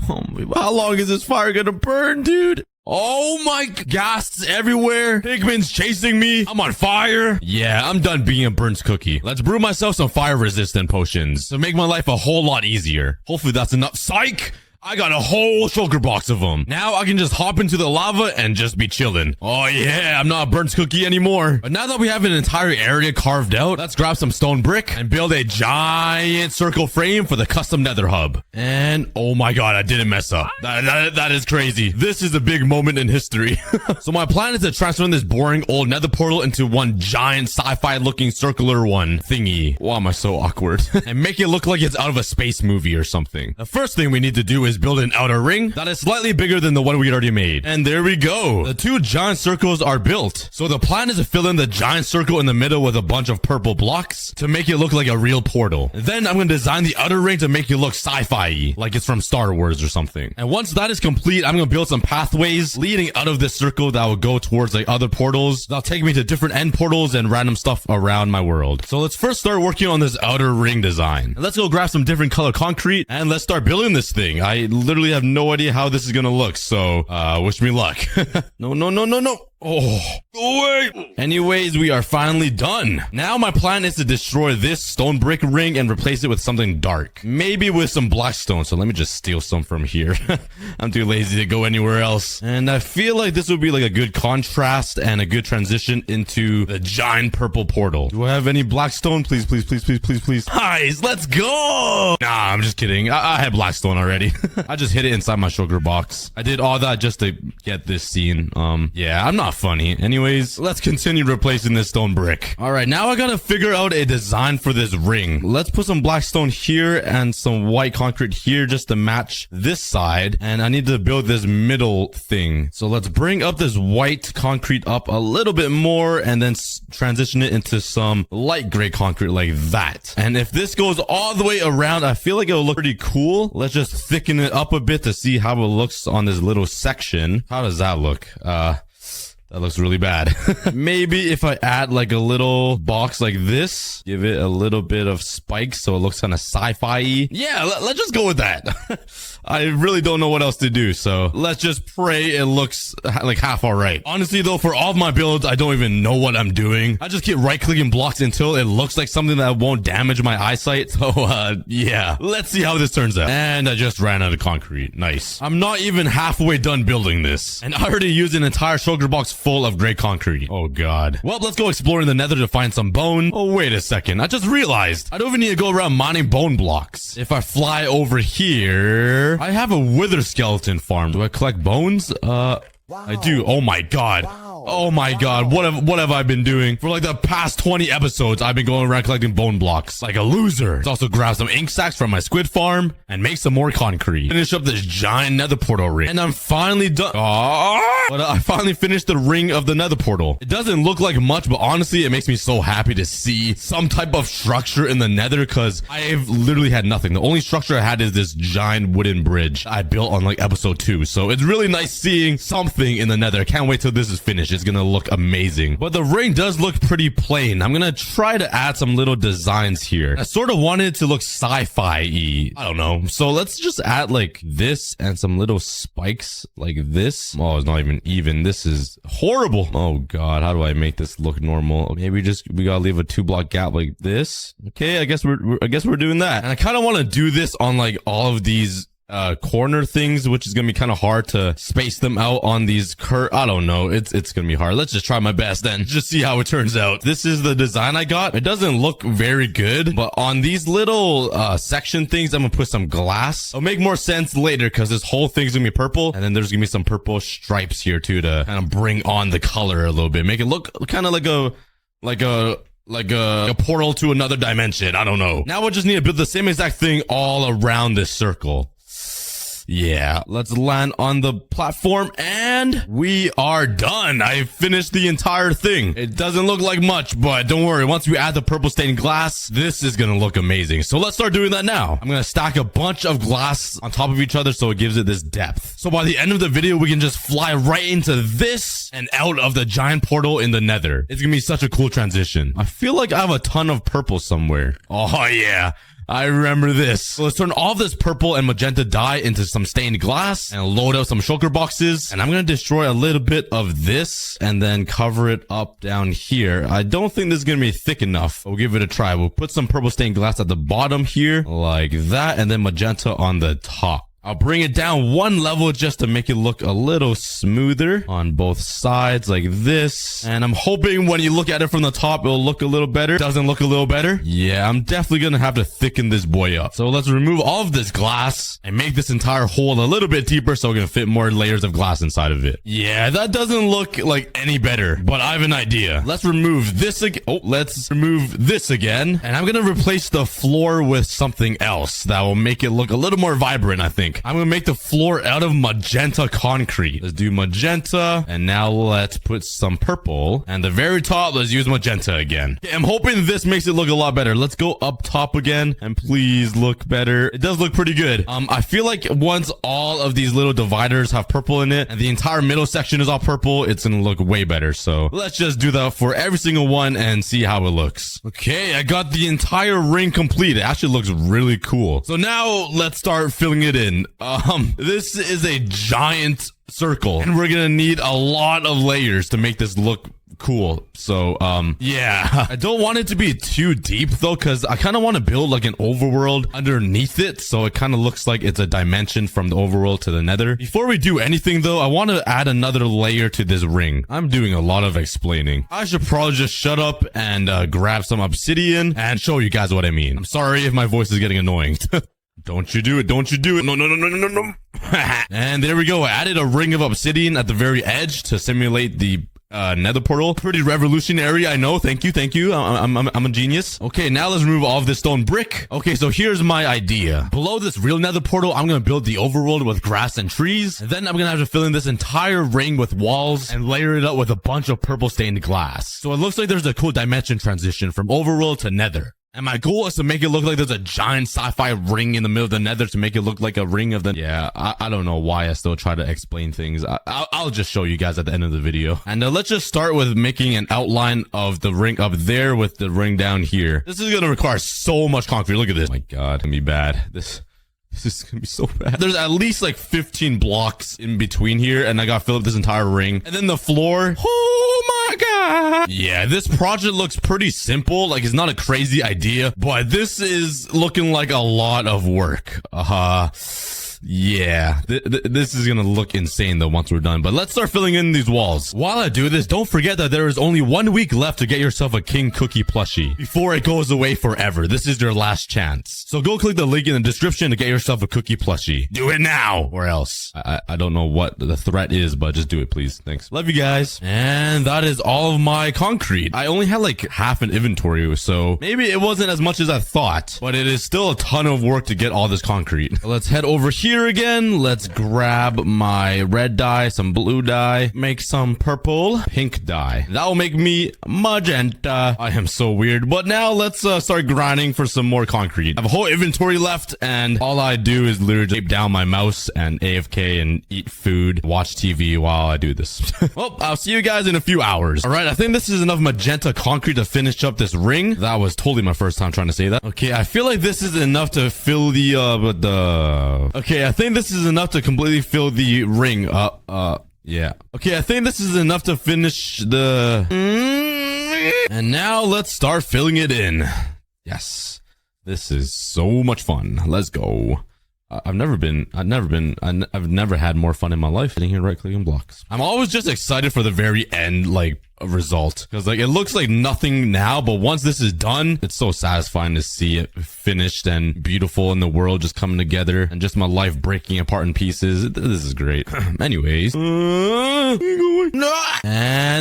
How long is this fire gonna burn, dude? Oh my, ghasts everywhere. Pigmen's chasing me. I'm on fire. Yeah, I'm done being a burnt cookie. Let's brew myself some fire resistant potions to make my life a whole lot easier. Hopefully that's enough. Psych! I got a whole shulker box of them. Now I can just hop into the lava and just be chilling. Oh yeah, I'm not a burnt cookie anymore. But now that we have an entire area carved out, let's grab some stone brick and build a giant circle frame for the custom nether hub. And oh my god, I didn't mess up. That is crazy. This is a big moment in history. So my plan is to transform this boring old nether portal into one giant sci-fi looking circular one thingy. Why am I so awkward? And make it look like it's out of a space movie or something. The first thing we need to do is build an outer ring that is slightly bigger than the one we already made. And there we go. The two giant circles are built. So the plan is to fill in the giant circle in the middle with a bunch of purple blocks to make it look like a real portal. Then I'm going to design the outer ring to make it look sci-fi-y, like it's from Star Wars or something. And once that is complete, I'm going to build some pathways leading out of this circle that will go towards like other portals. That'll take me to different end portals and random stuff around my world. So let's first start working on this outer ring design. And let's go grab some different color concrete and let's start building this thing. I literally have no idea how this is gonna look, so wish me luck. No. Oh, wait. Anyways, we are finally done. Now my plan is to destroy this stone brick ring and replace it with something dark. Maybe with some black stone. So let me just steal some from here. I'm too lazy to go anywhere else. And I feel like this would be like a good contrast and a good transition into the giant purple portal. Do I have any black stone? Please. Nice, let's go. Nah, I'm just kidding. I had black stone already. I just hid it inside my sugar box. I did all that just to get this scene. Yeah, I'm not funny. Anyways, let's continue replacing this stone brick. All right, now I gotta figure out a design for this ring. Let's put some black stone here and some white concrete here just to match this side. And I need to build this middle thing. So let's bring up this white concrete up a little bit more and then transition it into some light gray concrete like that. And if this goes all the way around, I feel like it'll look pretty cool. Let's just thicken it up a bit to see how it looks on this little section. How does that look? That looks really bad. Maybe if I add like a little box like this, give it a little bit of spikes so it looks kind of sci-fi-y. Yeah, let's just go with that. I really don't know what else to do, so let's just pray it looks like half all right. Honestly though, for all of my builds, I don't even know what I'm doing. I just keep right-clicking blocks until it looks like something that won't damage my eyesight. So yeah, let's see how this turns out. And I just ran out of concrete. Nice. I'm not even halfway done building this, and I already used an entire sugar box full of gray concrete. Oh god. Well, let's go exploring the nether to find some bone. Oh, wait a second. I just realized I don't even need to go around mining bone blocks. If I fly over here, I have a wither skeleton farm. Do I collect bones? I do. Oh my god. Oh my god. What have I been doing? For like the past 20 episodes, I've been going around collecting bone blocks like a loser. Let's also grab some ink sacks from my squid farm and make some more concrete. Finish up this giant nether portal ring. And I'm finally done. But I finally finished the ring of the nether portal. It doesn't look like much, but honestly, it makes me so happy to see some type of structure in the nether because I've literally had nothing. The only structure I had is this giant wooden bridge I built on like episode 2. So it's really nice seeing something in the nether. I can't wait till this is finished. It's gonna look amazing. But the ring does look pretty plain. I'm gonna try to add some little designs here. I sort of wanted it to look sci-fi-y. I don't know. So let's just add like this and some little spikes like this. Oh, it's not even. This is horrible. Oh god, how do I make this look normal? Maybe we gotta leave a 2-block gap like this. Okay, I guess we're doing that. And I kind of want to do this on like all of these corner things, which is gonna be kind of hard to space them out on these I don't know. It's gonna be hard. Let's just try my best then. Just see how it turns out. This is the design I got. It doesn't look very good, but on these little section things, I'm gonna put some glass. It'll make more sense later because this whole thing's gonna be purple, and then there's gonna be some purple stripes here too to kind of bring on the color a little bit, make it look kind of like a portal to another dimension. I don't know. Now we just need to build the same exact thing all around this circle. Yeah, let's land on the platform and we are done. I finished the entire thing. It doesn't look like much, but don't worry. Once we add the purple stained glass, this is going to look amazing. So let's start doing that now. I'm going to stack a bunch of glass on top of each other so it gives it this depth. So by the end of the video, we can just fly right into this and out of the giant portal in the nether. It's going to be such a cool transition. I feel like I have a ton of purple somewhere. Oh yeah. I remember this. So let's turn all this purple and magenta dye into some stained glass and load up some shulker boxes. And I'm going to destroy a little bit of this and then cover it up down here. I don't think this is going to be thick enough. We'll give it a try. We'll put some purple stained glass at the bottom here like that, and then magenta on the top. I'll bring it down one level just to make it look a little smoother on both sides like this. And I'm hoping when you look at it from the top, it'll look a little better. Doesn't look a little better? Yeah, I'm definitely gonna have to thicken this boy up. So let's remove all of this glass and make this entire hole a little bit deeper so we can fit more layers of glass inside of it. Yeah, that doesn't look like any better, but I have an idea. Let's remove this again. Oh, let's remove this again. And I'm gonna replace the floor with something else that will make it look a little more vibrant, I think. I'm gonna make the floor out of magenta concrete. Let's do magenta, and now let's put some purple. And the very top, let's use magenta again. Okay, I'm hoping this makes it look a lot better. Let's go up top again, and please look better. It does look pretty good. I feel like once all of these little dividers have purple in it, and the entire middle section is all purple, it's gonna look way better. So let's just do that for every single one and see how it looks. Okay, I got the entire ring complete. It actually looks really cool. So now let's start filling it in. This is a giant circle, and we're gonna need a lot of layers to make this look cool. So yeah, I don't want it to be too deep though, because I kind of want to build like an overworld underneath it, so it kind of looks like it's a dimension from the overworld to the nether. Before we do anything though, I want to add another layer to this ring. I'm doing a lot of explaining. I should probably just shut up and grab some obsidian and show you guys what I mean. I'm sorry if my voice is getting annoying. Don't you do it. Don't you do it. No, no, no, no, no, no, no. And there we go. I added a ring of obsidian at the very edge to simulate the nether portal. Pretty revolutionary, I know. Thank you, thank you. I'm a genius. Okay, now let's remove all of this stone brick. Okay, so here's my idea. Below this real nether portal, I'm gonna build the overworld with grass and trees. And then I'm gonna have to fill in this entire ring with walls and layer it up with a bunch of purple stained glass. So it looks like there's a cool dimension transition from overworld to nether. And my goal is to make it look like there's a giant sci-fi ring in the middle of the nether to make it look like a ring of the... Yeah, I don't know why I still try to explain things. I'll just show you guys at the end of the video. And let's just start with making an outline of the ring up there with the ring down here. This is going to require so much concrete. Look at this. Oh my God, it's going to be bad. This is gonna be so bad. There's at least like 15 blocks in between here, and I gotta fill up this entire ring. And then the floor. Oh my God. Yeah, this project looks pretty simple. Like, it's not a crazy idea, but this is looking like a lot of work. Yeah, this is gonna look insane though once we're done, but let's start filling in these walls. While I do this, don't forget that there is only 1 week left to get yourself a King Cookie plushie before it goes away forever. This is your last chance. So go click the link in the description to get yourself a cookie plushie. Do it now or else. I don't know what the threat is, but just do it, please. Thanks. Love you guys. And that is all of my concrete. I only had like half an inventory, so maybe it wasn't as much as I thought, but it is still a ton of work to get all this concrete. Let's head over here again. Let's grab my red dye, some blue dye, make some purple, pink dye. That will make me magenta. I am so weird. But now let's start grinding for some more concrete. I have a whole inventory left, and all I do is literally tape down my mouse and AFK and eat food, watch TV while I do this. Well, I'll see you guys in a few hours. All right, I think this is enough magenta concrete to finish up this ring. That was totally my first time trying to say that. Okay, I feel like this is enough to fill the okay, I think this is enough to completely fill the ring. Yeah. Okay, I think this is enough to finish the... And now let's start filling it in. Yes. This is so much fun. Let's go. I've never had more fun in my life sitting here right clicking blocks. I'm always just excited for the very end, like, result, because like it looks like nothing now, but once this is done, it's so satisfying to see it finished and beautiful in the world just coming together and just my life breaking apart in pieces. This is great. Anyways, and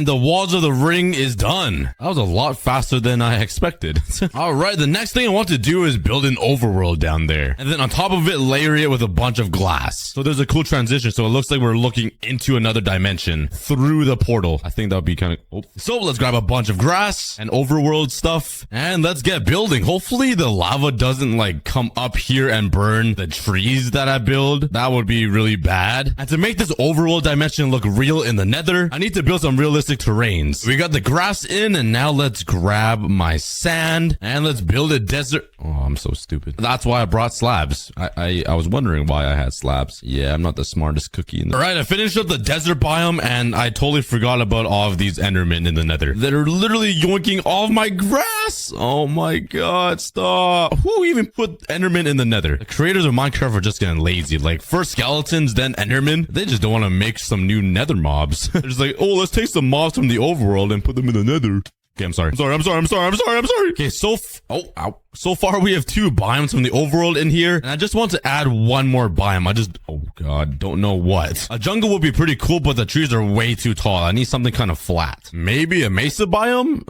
the walls of the ring is done. That was a lot faster than I expected. All right, the next thing I want to do is build an overworld down there, and then on top of it, layer it with a bunch of glass. So there's a cool transition, so it looks like we're looking into another dimension through the portal. I think that would be kind of... So let's grab a bunch of grass and overworld stuff, and let's get building. Hopefully the lava doesn't like come up here and burn the trees that I build. That would be really bad. And to make this overworld dimension look real in the nether, I need to build some realistic terrains. We got the grass in, and now let's grab my sand and let's build a desert. Oh, I'm so stupid. That's why I brought slabs. I was wondering why I had slabs. Yeah, I'm not the smartest cookie in the... All right, I finished up the desert biome, and I totally forgot about all of these endermen in the nether. They're literally yoinking all of my grass. Oh my god, stop. Who even put endermen in the nether? The creators of Minecraft are just getting lazy. Like, first skeletons, then endermen. They just don't want to make some new nether mobs. They're just like, oh, let's take some mobs from the overworld and put them in the nether. Okay, I'm sorry. Okay, so far we have 2 biomes from the overworld in here, and I just want to add one more biome. Oh god, don't know what. A jungle would be pretty cool, but the trees are way too tall. I need something kind of flat. Maybe a mesa biome?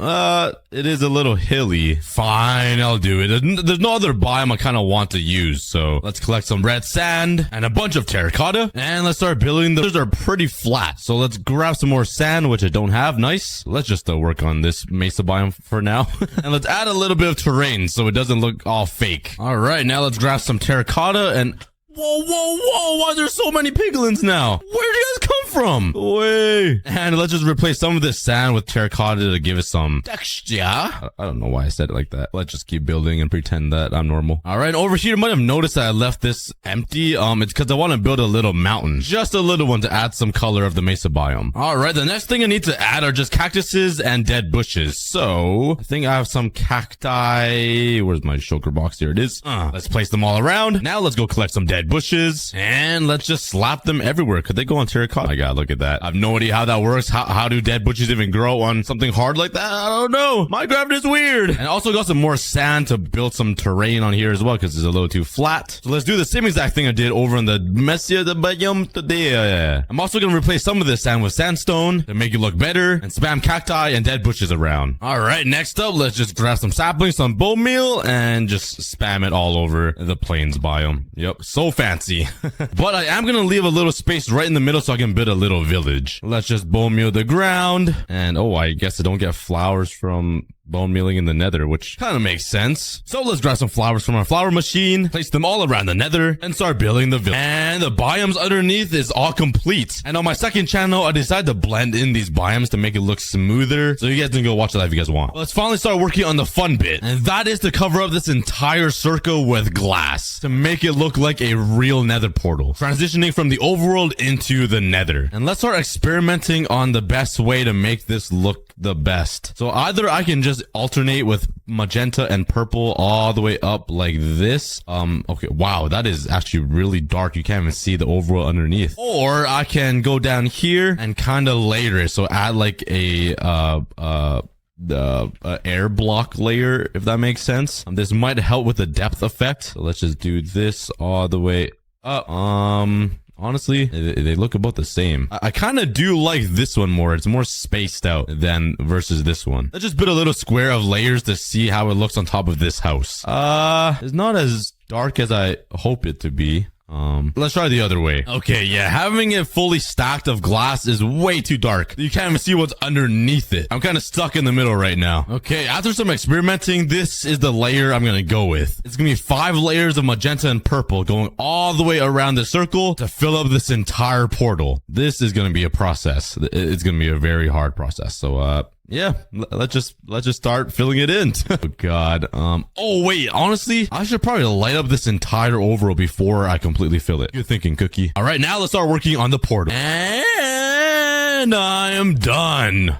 It is a little hilly. Fine, I'll do it. There's no other biome I kind of want to use, so let's collect some red sand and a bunch of terracotta, and let's start building. Those are pretty flat, so let's grab some more sand, which I don't have. Nice. Let's just work on this mesa biome for now. And let's add a little bit of terrain so it doesn't look all fake. All right, now let's grab some terracotta and... Whoa, why are there so many piglins now? Where did you guys come from? Way. And let's just replace some of this sand with terracotta to give it some texture. I don't know why I said it like that. Let's just keep building and pretend that I'm normal. All right, over here, you might have noticed that I left this empty. It's because I want to build a little mountain. Just a little one to add some color of the mesa biome. All right, the next thing I need to add are just cactuses and dead bushes. So I think I have some cacti. Where's my shulker box? Here it is. Let's place them all around. Now let's go collect some dead bushes and let's just slap them everywhere. Could they go on terracotta? My god, look at that. I have no idea how that works. How do dead bushes even grow on something hard like that? I don't know. Minecraft is weird. And also got some more sand to build some terrain on here as well because it's a little too flat. So let's do the same exact thing I did over in the Messier de Bayum today. I'm also going to replace some of this sand with sandstone to make it look better and spam cacti and dead bushes around. All right, next up, let's just grab some saplings, some bone meal, and just spam it all over the plains biome. Yep, so fancy. But I am gonna leave a little space right in the middle so I can build a little village. Let's just bone meal the ground. And oh, I guess I don't get flowers from bone mealing in the nether, which kind of makes sense. So let's grab some flowers from our flower machine, place them all around the nether, and start building the village. And the biomes underneath is all complete. And on my second channel, I decided to blend in these biomes to make it look smoother. So you guys can go watch that if you guys want. Let's finally start working on the fun bit. And that is to cover up this entire circle with glass to make it look like a real nether portal, transitioning from the overworld into the nether. And let's start experimenting on the best way to make this look the best. So either I can just alternate with magenta and purple all the way up like this. Okay, wow, that is actually really dark. You can't even see the overworld underneath. Or I can go down here and kind of layer it. So add like a air block layer, if that makes sense. This might help with the depth effect. So let's just do this all the way up. Honestly, they look about the same. I kind of do like this one more. It's more spaced out than versus this one. Let's just put a little square of layers to see how it looks on top of this house. It's not as dark as I hope it to be. Let's try the other way. Okay, yeah, having it fully stacked of glass is way too dark. You can't even see what's underneath it. I'm kind of stuck in the middle right now. Okay, after some experimenting, this is the layer I'm gonna go with. It's gonna be 5 layers of magenta and purple going all the way around the circle to fill up this entire portal. This is gonna be a process. It's gonna be a very hard process. So, yeah, let's just start filling it in. Oh god. Oh wait, honestly, I should probably light up this entire overworld before I completely fill it. Good thinking, Cookie. All right, now let's start working on the portal. And I am done.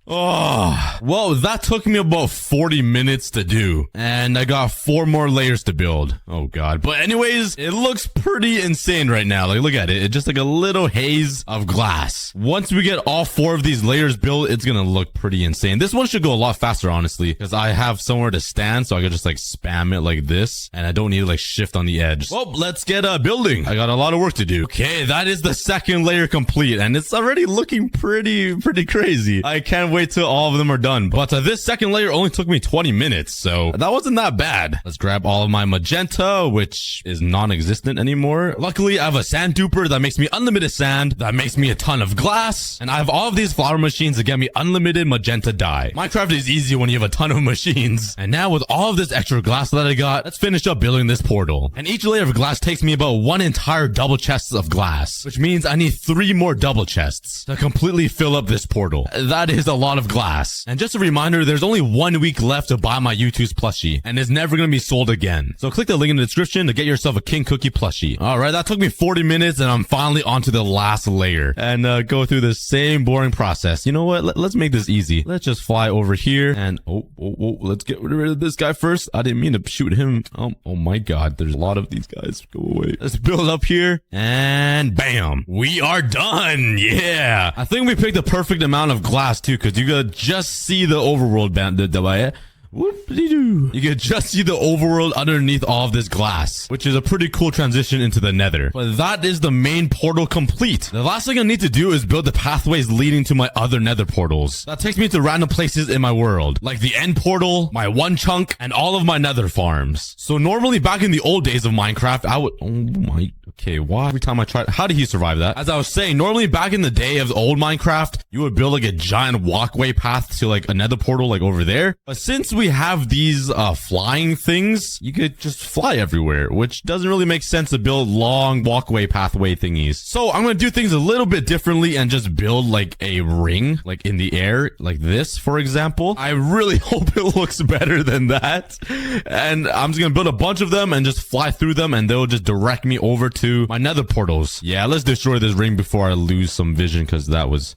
Oh, well, that took me about 40 minutes to do, and I got 4 more layers to build. Oh god. But anyways, it looks pretty insane right now. Like, look at it. It's just like a little haze of glass. Once we get all 4 of these layers built, it's gonna look pretty insane. This one should go a lot faster, honestly, because I have somewhere to stand, so I can just like spam it like this, and I don't need to like shift on the edge. Well, let's get building. I got a lot of work to do. Okay, that is the second layer complete, and it's already looking pretty crazy. I can't wait till all of them are done. But this second layer only took me 20 minutes, so that wasn't that bad. Let's grab all of my magenta, which is non-existent anymore. Luckily, I have a sand duper that makes me unlimited sand, that makes me a ton of glass, and I have all of these flower machines that get me unlimited magenta dye. Minecraft is easy when you have a ton of machines. And now with all of this extra glass that I got, let's finish up building this portal. And each layer of glass takes me about 1 entire double chest of glass, which means I need 3 more double chests to completely fill up this portal. That is a lot lot of glass. And just a reminder, there's only 1 week left to buy my YouTube's plushie, and it's never gonna be sold again. So click the link in the description to get yourself a King Cookie plushie. All right, that took me 40 minutes, and I'm finally onto the last layer and go through the same boring process. You know what? Let's make this easy. Let's just fly over here and let's get rid of this guy first. I didn't mean to shoot him. Oh my God, there's a lot of these guys. Go away. Let's build up here and bam, we are done. Yeah, I think we picked the perfect amount of glass too, because you could just see the overworld band. Whoop-de-doo. You can just see the overworld underneath all of this glass, which is a pretty cool transition into the nether. But that is the main portal complete. The last thing I need to do is build the pathways leading to my other nether portals. That takes me to random places in my world, like the end portal, my one chunk, and all of my nether farms. So normally back in the old days of Minecraft, I would... Okay, why every time I try... How did he survive that? As I was saying, normally back in the day of the old Minecraft, you would build like a giant walkway path to like a nether portal like over there. But since we have these flying things, you could just fly everywhere, which doesn't really make sense to build long walkway pathway thingies. So I'm going to do things a little bit differently and just build like a ring, like in the air, like this, for example. I really hope it looks better than that. And I'm just going to build a bunch of them and just fly through them, and they'll just direct me over to my nether portals. Yeah, let's destroy this ring before I lose some vision, because that was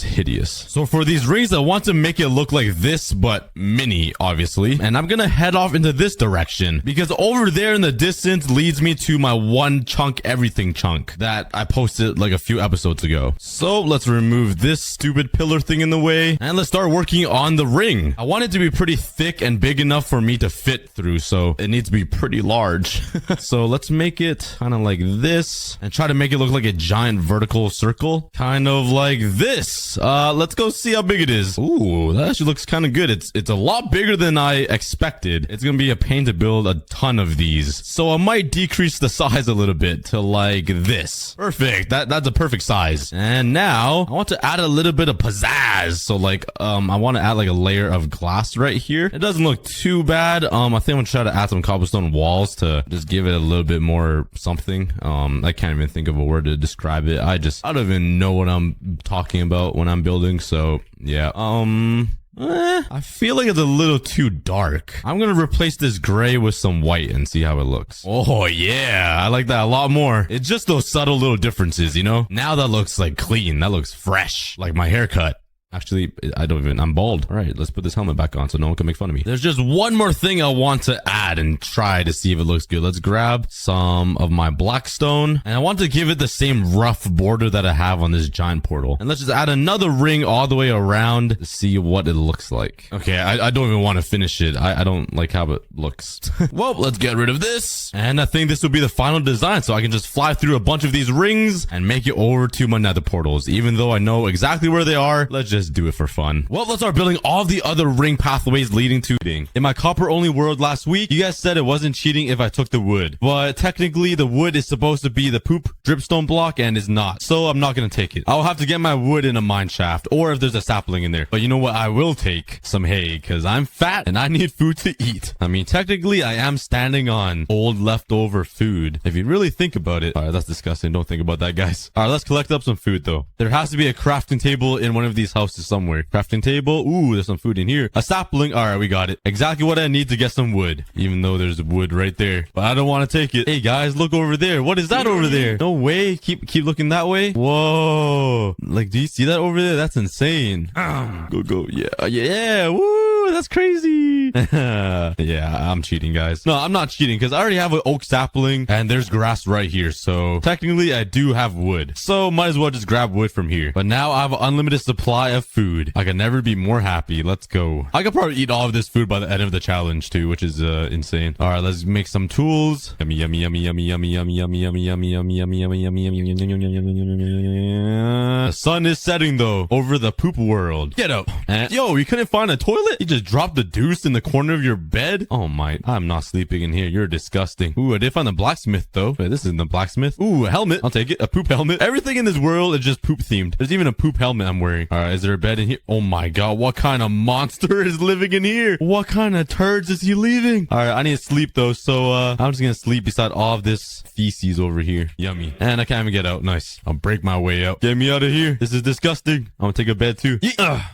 hideous. So for these rings, I want to make it look like this, but mini, obviously. And I'm gonna head off into this direction, because over there in the distance leads me to my one chunk everything chunk that I posted like a few episodes ago. So let's remove this stupid pillar thing in the way, and let's start working on the ring. I want it to be pretty thick and big enough for me to fit through, so it needs to be pretty large. So let's make it kind of like this and try to make it look like a giant vertical circle, kind of like this. Let's go see how big it is. Ooh, that actually looks kind of good. It's a lot bigger than I expected. It's gonna be a pain to build a ton of these, so I might decrease the size a little bit to like this. Perfect. That's a perfect size. And now I want to add a little bit of pizzazz. So like I want to add like a layer of glass right here. It doesn't look too bad. I think I'm gonna try to add some cobblestone walls to just give it a little bit more something. I can't even think of a word to describe it. I don't even know what I'm talking about when I'm building. So yeah, I feel like it's a little too dark. I'm gonna replace this gray with some white and see how it looks. Oh yeah, I like that a lot more. It's just those subtle little differences, you know? Now that looks like clean. That looks fresh, like my haircut. Actually, I'm bald. All right, let's put this helmet back on so no one can make fun of me. There's just one more thing I want to add and try to see if it looks good. Let's grab some of my blackstone, and I want to give it the same rough border that I have on this giant portal. And let's just add another ring all the way around to see what it looks like. Okay, I don't even want to finish it. I don't like how it looks. Well, let's get rid of this. And I think this will be the final design, so I can just fly through a bunch of these rings and make it over to my nether portals. Even though I know exactly where they are, let's just do it for fun. Well, let's start building all the other ring pathways leading to cheating. In my copper only world last week, you guys said it wasn't cheating if I took the wood, but technically the wood is supposed to be the poop dripstone block and is not, so I'm not gonna take it. I'll have to get my wood in a mine shaft, or if there's a sapling in there. But you know what, I will take some hay because I'm fat and I need food to eat. I mean, technically I am standing on old leftover food if you really think about it. All right, that's disgusting. Don't think about that, guys. All right, let's collect up some food though. There has to be a crafting table in one of these houses somewhere. Crafting table. Ooh, there's some food in here. A sapling. All right, we got it. Exactly what I need to get some wood, even though there's wood right there, but I don't want to take it. Hey guys, look over there. What is that over there? No way. Keep looking that way. Whoa, like, do you see that over there? That's insane. Go. Yeah. Woo, that's crazy. Yeah, I'm cheating, guys. No, I'm not cheating because I already have an oak sapling and there's grass right here, so technically I do have wood, so might as well just grab wood from here. But now I have an unlimited supply of food. I can never be more happy. Let's go. I could probably eat all of this food by the end of the challenge too, which is insane. All right, let's make some tools. Yummy, yummy, yummy, yummy, yummy, yummy, yummy, yummy, yummy, yummy, yummy, yummy, yummy, yummy. The sun is setting though over the poop world. Get up. And yo, you couldn't find a toilet? You just drop the deuce in the corner of your bed? Oh my, I'm not sleeping in here. You're disgusting. Ooh, I did find the blacksmith though. Wait, this isn't the blacksmith. Ooh, a helmet. I'll take it. A poop helmet. Everything in this world is just poop themed. There's even a poop helmet I'm wearing. All right, is there a bed in here? Oh my god, what kind of monster is living in here? What kind of turds is he leaving? All right, I need to sleep though, so I'm just gonna sleep beside all of this feces over here. Yummy. And I can't even get out. Nice. I'll break my way out. Get me out of here. This is disgusting. I'm gonna take a bed too.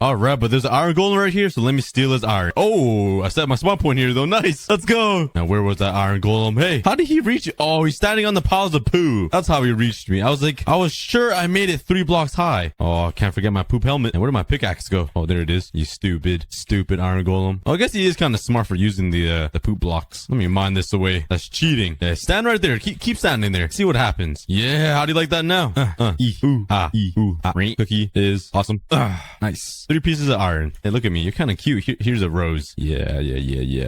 All right, but there's an iron golem right here, so let me steal his iron. Oh, I set my spawn point here though. Nice. Let's go. Now, where was that iron golem? Hey, how did he reach you? Oh, he's standing on the piles of poo. That's how he reached me. I was sure I made it 3 blocks high. Oh, I can't forget my poop helmet. And where did my pickaxe go? Oh, there it is. You stupid iron golem. Oh, I guess he is kind of smart for using the poop blocks. Let me mine this away. That's cheating. Yeah, stand right there. Keep standing there. See what happens. Yeah, how do you like that now? Cookie is awesome. Nice. 3 pieces of iron. Hey, look at me. You're kind of cute. Here's a rose. Yeah.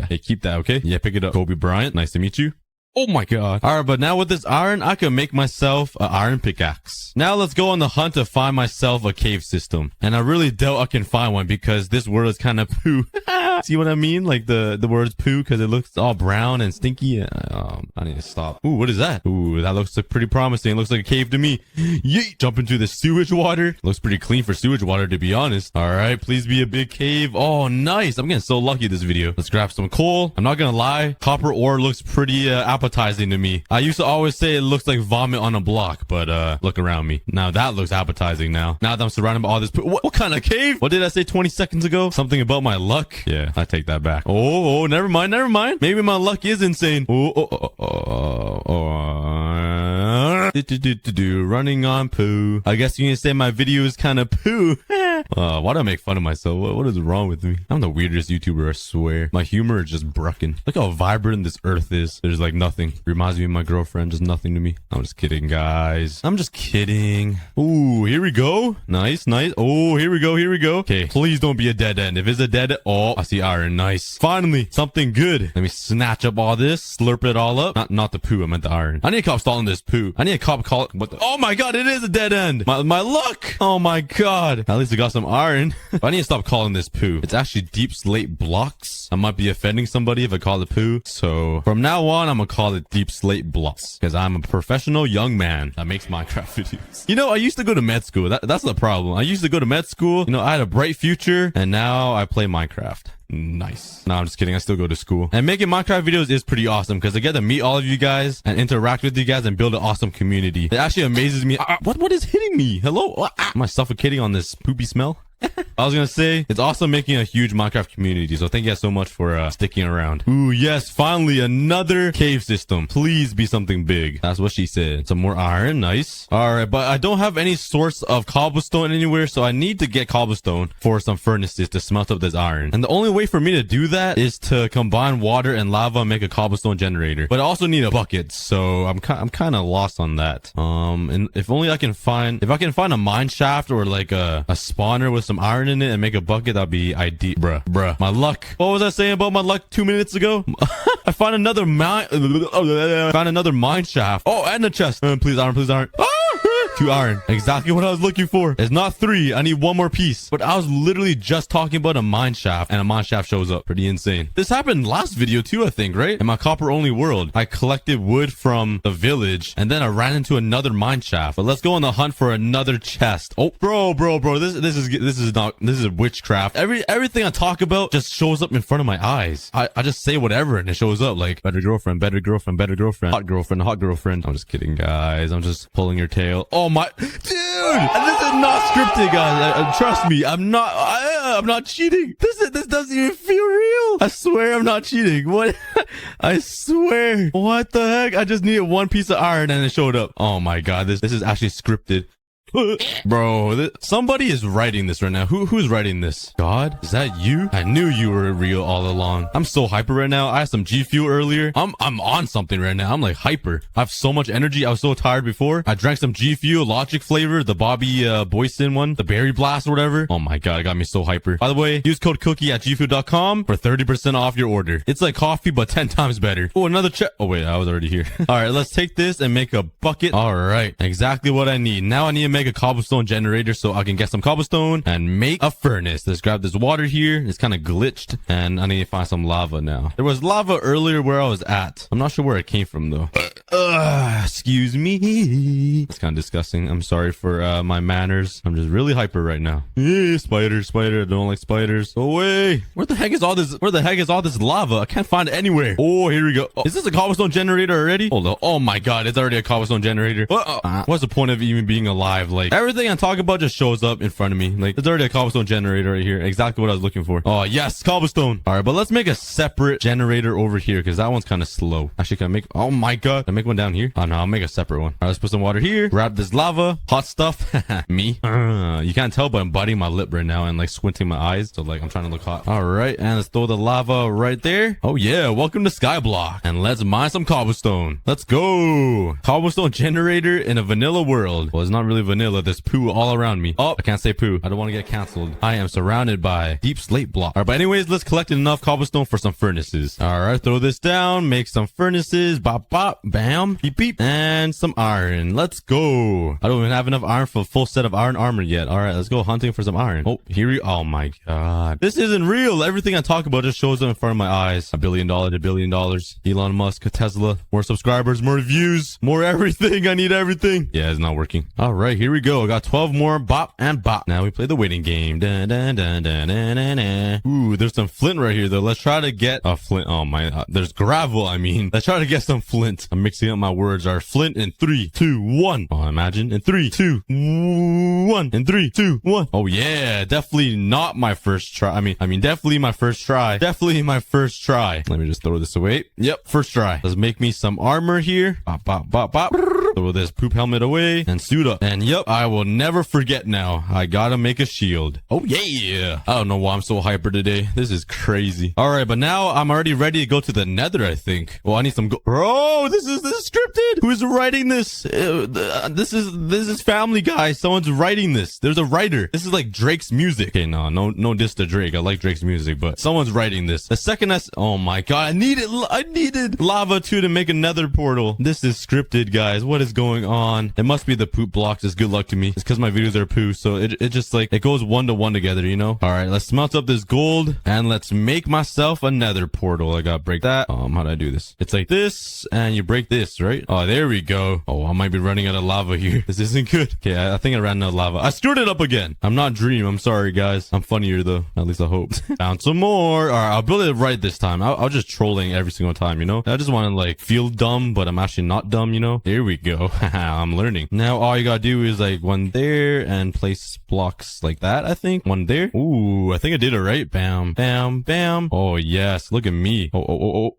Hey, keep that, okay? Yeah, pick it up. Kobe Bryant. Nice to meet you. Oh my god. All right, but now with this iron, I can make myself an iron pickaxe. Now let's go on the hunt to find myself a cave system. And I really doubt I can find one because this world is kind of poo. See what I mean? Like the word's poo because it looks all brown and stinky. I need to stop. Ooh, what is that? Ooh, that looks pretty promising. It looks like a cave to me. Yeet! Jump into the sewage water. Looks pretty clean for sewage water, to be honest. All right, please be a big cave. Oh, nice. I'm getting so lucky this video. Let's grab some coal. I'm not gonna lie. Copper ore looks pretty appetizing to me. I used to always say it looks like vomit on a block, but look around me. Now that looks appetizing now. Now that I'm surrounded by all this what kind of cave? What did I say 20 seconds ago? Something about my luck? Yeah, I take that back. Oh, never mind. Maybe my luck is insane. Running on poo. I guess you can say my video is kind of poo. Why do I make fun of myself? What is wrong with me? I'm the weirdest YouTuber, I swear. My humor is just brucking. Look how vibrant this earth is. There's like nothing. Reminds me of my girlfriend. Just nothing to me. I'm just kidding, guys. I'm just kidding. Ooh, here we go. Nice. Oh, here we go. Okay, please don't be a dead end. If it's a dead end, oh, I see iron. Nice. Finally, something good. Let me snatch up all this, slurp it all up. Not the poo. I meant the iron. I need to cop stalling this poo. I need a cop call. What the? Oh my god, it is a dead end. My luck. Oh my god. At least I got some iron. I need to stop calling this poo. It's actually deep slate blocks. I might be offending somebody if I call it poo. So from now on, I'm gonna call it deep slate blocks because I'm a professional young man that makes Minecraft videos. You know, I used to go to med school. That's the problem. I used to go to med school. You know, I had a bright future and now I play Minecraft. Nice. No, I'm just kidding. I still go to school. And making Minecraft videos is pretty awesome because I get to meet all of you guys and interact with you guys and build an awesome community. It actually amazes me. What is hitting me? Hello? Am I suffocating on this poopy smell? I was gonna say, it's awesome making a huge Minecraft community, so thank you guys so much for sticking around. Ooh, yes, finally, another cave system. Please be something big. That's what she said. Some more iron, nice. Alright, but I don't have any source of cobblestone anywhere, so I need to get cobblestone for some furnaces to smelt up this iron. And the only way for me to do that is to combine water and lava and make a cobblestone generator. But I also need a bucket, so I'm kind of lost on that. And if only I can find a mine shaft or like a spawner with some iron in it and make a bucket, that'd be ideal. Bruh. My luck. What was I saying about my luck 2 minutes ago? I found another mine shaft. Oh, and a chest. Please iron. 2 iron. Exactly what I was looking for. It's not 3. I need 1 more piece. But I was literally just talking about a mine shaft and a mine shaft shows up. Pretty insane. This happened last video too, I think, right? In my copper only world. I collected wood from the village and then I ran into another mine shaft. But let's go on the hunt for another chest. Oh, bro. This is witchcraft. Everything I talk about just shows up in front of my eyes. I just say whatever and it shows up like better girlfriend, hot girlfriend. I'm just kidding, guys. I'm just pulling your tail. Oh my, dude, this is not scripted, guys. Trust me, I'm not cheating. This doesn't even feel real. I swear I'm not cheating. What? I swear. What the heck? I just needed 1 piece of iron and it showed up. Oh my god, this is actually scripted. Bro, somebody is writing this right now. Who's writing this? God, is that you? I knew you were real all along. I'm so hyper right now. I had some G Fuel earlier. I'm on something right now. I'm like hyper. I have so much energy. I was so tired before. I drank some G Fuel Logic flavor, the Bobby Boyson one, the Berry Blast or whatever. Oh my god, it got me so hyper. By the way, use code cookie at gfuel.com for 30% off your order. It's like coffee, but 10 times better. Oh, another check. Oh wait, I was already here. All right, let's take this and make a bucket. All right, exactly what I need. Now I need to make make a cobblestone generator so I can get some cobblestone and make a furnace. Let's grab this water here. It's kind of glitched and I need to find some lava now. There was lava earlier where I was at. I'm not sure where it came from though. Excuse me. It's kind of disgusting. I'm sorry for my manners. I'm just really hyper right now. Spider. I don't like spiders. Go away. Where the heck is all this lava? I can't find it anywhere. Oh, here we go. Oh, is this a cobblestone generator already? Hold on. Oh my god, it's already a cobblestone generator. What's the point of even being alive? Like, everything I talk about just shows up in front of me. Like, there's already a cobblestone generator right here. Exactly what I was looking for. Oh yes, cobblestone. All right, but let's make a separate generator over here because that one's kind of slow. Actually, can I make, oh my god, can I make one down here? Oh no, I'll make a separate one. All right, let's put some water here. Grab this lava. Hot stuff. Me. You can't tell, but I'm biting my lip right now and like squinting my eyes. So like, I'm trying to look hot. All right, and let's throw the lava right there. Oh yeah, welcome to Skyblock. And let's mine some cobblestone. Let's go. Cobblestone generator in a vanilla world. Well, it's not really vanilla. There's poo all around me. Oh, I can't say poo. I don't want to get canceled. I am surrounded by deep slate block. All right, but anyways, let's collect enough cobblestone for some furnaces. All right, throw this down, make some furnaces. Bop, bop, bam, beep, beep, and some iron. Let's go. I don't even have enough iron for a full set of iron armor yet. All right, let's go hunting for some iron. Oh, here we, oh my god. This isn't real. Everything I talk about just shows up in front of my eyes. $1 billion, $1 billion. Elon Musk, Tesla, more subscribers, more views, more everything. I need everything. Yeah, it's not working. All right, here we go. I got 12 more. Bop and bop. Now we play the waiting game. Dun, dun, dun, dun, dun, dun, dun. Ooh, there's some flint right here though. Let's try to get a flint. Oh my, there's gravel. I mean, let's try to get some flint. I'm mixing up my words. Our flint in 3, 2, 1. Oh, imagine in 3, 2, 1. In 3, 2, 1. Oh yeah, definitely not my first try. I mean, definitely my first try. Definitely my first try. Let me just throw this away. Yep, first try. Let's make me some armor here. Bop, bop, bop, bop. Throw this poop helmet away and suit up. And yep, I will never forget now. I gotta make a shield. Oh yeah. I don't know why I'm so hyper today. This is crazy. All right, but now I'm already ready to go to the nether, I think. Well, I need some bro, this is scripted. Who's writing this? This is Family Guy. Someone's writing this. There's a writer. This is like Drake's music. Okay, no diss to Drake. I like Drake's music, but someone's writing this. The second oh my god, I needed lava too to make a nether portal. This is scripted, guys. What is going on? It must be the poop blocks. It's good luck to me. It's because my videos are poo, so it just like it goes 1 to 1 together, you know. All right, let's smelt up this gold and let's make myself a nether portal. I gotta break that. How do I do this? It's like this and you break this, right? Oh, there we go. Oh, I might be running out of lava here. This isn't good. Okay, I think I ran out of lava. I screwed it up again. I'm not Dream. I'm sorry, guys. I'm funnier though. At least I hope. Found some more. All right, I'll build it right this time. I'll just trolling every single time, you know. I just want to like feel dumb, but I'm actually not dumb, you know. There we go. I'm learning. Now all you gotta do is like one there and place blocks like that, I think. One there. Ooh, I think I did it right. Bam, bam, bam. Oh yes, look at me. Oh,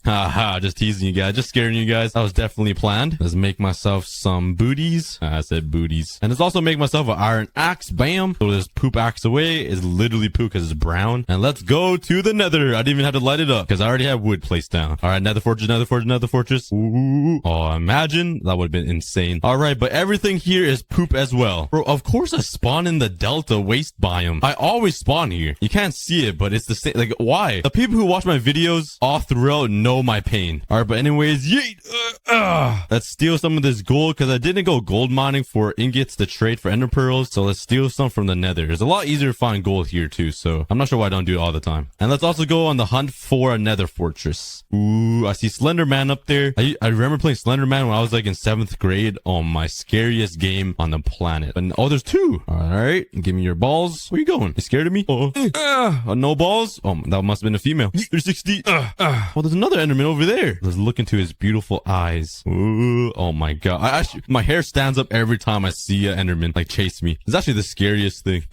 haha, just teasing you guys, just scaring you guys. That was definitely planned. Let's make myself some booties. I said booties. And let's also make myself an iron axe. Bam. So this poop axe away is literally poop because it's brown. And let's go to the nether. I didn't even have to light it up because I already have wood placed down. All right, nether fortress, nether fortress, nether fortress. Ooh. Oh, imagine that would have been insane. All right, but everything here is poop as well. Bro, of course I spawn in the Delta waste biome. I always spawn here. You can't see it, but it's the same. Like, why? The people who watch my videos all throughout know my pain. All right, but anyways, yeet. Let's steal some of this gold because I didn't go gold mining for ingots to trade for ender pearls. So let's steal some from the nether. It's a lot easier to find gold here too. So I'm not sure why I don't do it all the time. And let's also go on the hunt for a nether fortress. Ooh, I see Slender Man up there. I remember playing Slender Man when I was like in 7th grade. Oh, my scariest game on the planet. But oh, there's 2. All right, give me your balls. Where you going? You scared of me? No balls? Oh, that must have been a female. 360. Oh, there's another Enderman over there. Let's look into his beautiful eyes. Ooh, oh my god. My hair stands up every time I see an Enderman like chase me. It's actually the scariest thing.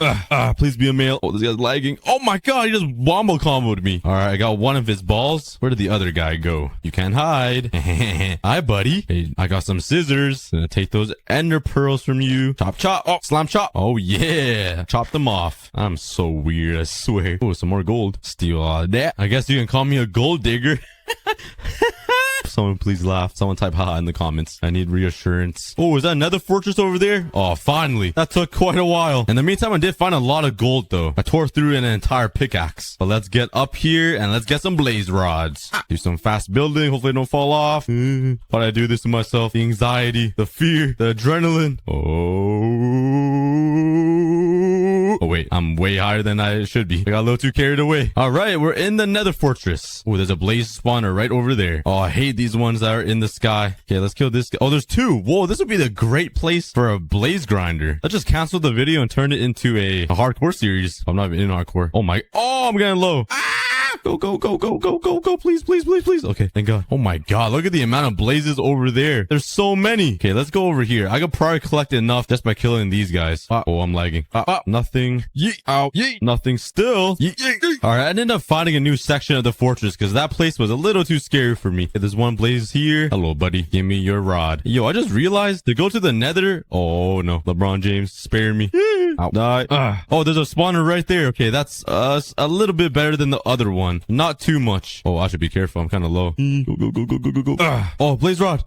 Please be a male. Oh, this guy's lagging. Oh my god, he just wombo comboed me. All right, I got one of his balls. Where did the other guy go? You can't hide. Hi, buddy. Hey, I got some scissors. Gonna take those ender pearls from you. Chop, chop. Oh, slam chop. Oh yeah. Chop them off. I'm so weird, I swear. Oh, some more gold. Steal all of that. I guess you can call me a gold digger. Someone please laugh. Someone type haha in the comments. I need reassurance. Oh, is that another fortress over there? Oh, finally. That took quite a while. In the meantime, I did find a lot of gold though. I tore through an entire pickaxe. But let's get up here and let's get some blaze rods. Do some fast building. Hopefully I don't fall off. Why'd I do this to myself? The anxiety, the fear, the adrenaline. Oh wait, I'm way higher than I should be. I got a little too carried away. All right, we're in the nether fortress. Oh, there's a blaze spawner right over there. Oh, I hate these ones that are in the sky. Okay, let's kill this guy. Oh, there's two. Whoa, this would be the great place for a blaze grinder. Let's just cancel the video and turn it into a hardcore series. I'm not even in hardcore. Oh my, oh, I'm getting low. Go, go, go, go, go, go, go. Please, please, please, please. Okay, thank God. Oh my God, look at the amount of blazes over there. There's so many. Okay, let's go over here. I could probably collect enough just by killing these guys. Oh, I'm lagging. Nothing. Yeet. Ow. Yeet. Nothing still. Yeet. Yeet. Yeet. All right, I ended up finding a new section of the fortress because that place was a little too scary for me. Okay, there's one blaze here. Hello, buddy. Give me your rod. Yo, I just realized to go to the nether. Oh no, LeBron James, spare me. Ow. Die. Oh, there's a spawner right there. Okay, that's a little bit better than the other one. Not too much. Oh, I should be careful. I'm kind of low. Go, go, go, go, go, go, go. Oh, blaze rod.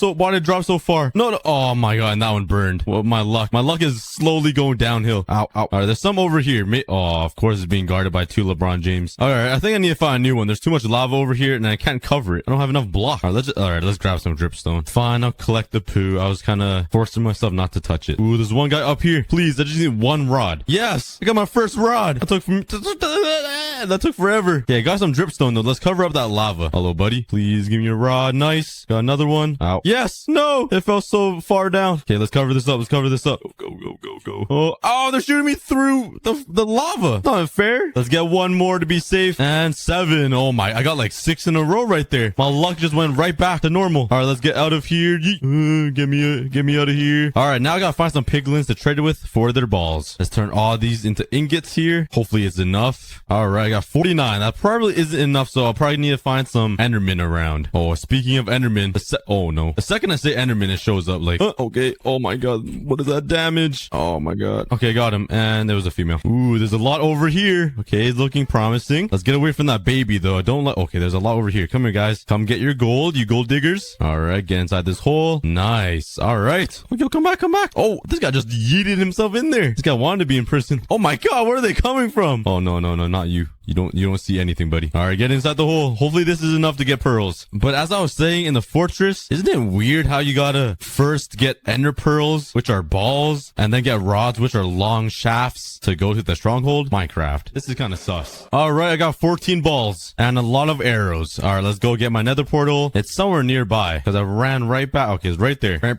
Why did it drop so far? No, no. Oh my God, and that one burned. Well, my luck. My luck is slowly going downhill. Ow, ow. All right, there's some over here. Oh, of course it's being guarded by two LeBron James. All right, I think I need to find a new one. There's too much lava over here and I can't cover it. I don't have enough block. All right, let's grab some dripstone. Fine, I'll collect the poo. I was kind of forcing myself not to touch it. Ooh, there's one guy up here. Please, I just need one rod. Yes, I got my first rod. That took forever. Okay, I got some dripstone though. Let's cover up that lava. Hello, buddy. Please give me a rod. Nice. Got another one. Ow. Yes. No. It fell so far down. Okay, let's cover this up. Let's cover this up. Go, go, go, go. Oh, they're shooting me through the lava. Not fair. Let's get one more to be safe. And 7. Oh my, I got like 6 in a row right there. My luck just went right back to normal. All right, let's get out of here. Get me out of here. All right, now I gotta find some piglins to trade it with for their balls. Let's turn all these into ingots here. Hopefully it's enough. All right, I got 49. That probably isn't enough, so I'll probably need to find some endermen around. Oh, speaking of endermen, oh no. The second I say enderman, it shows up like, okay. Oh my God, what is that damage? Oh my God. Okay, got him. And there was a female. Ooh, there's a lot over here. Okay, it's looking promising. Let's get away from that baby though. Okay, there's a lot over here. Come here, guys. Come get your gold, you gold diggers. All right, get inside this hole. Nice. All right. Okay, come back, come back. Oh, this guy just yeeted himself in there. This guy wanted to be in prison. Oh my God, where are they coming from? Oh no, no, no, not you. You don't see anything, buddy. All right, get inside the hole. Hopefully this is enough to get pearls. But as I was saying in the fortress, isn't it weird how you gotta first get ender pearls, which are balls, and then get rods, which are long shafts to go to the stronghold? Minecraft. This is kind of sus. All right, I got 14 balls and a lot of arrows. All right, let's go get my nether portal. It's somewhere nearby because I ran right back. Okay, it's right there. Oh,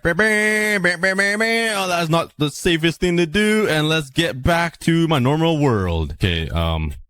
that's not the safest thing to do. And let's get back to my normal world. Okay,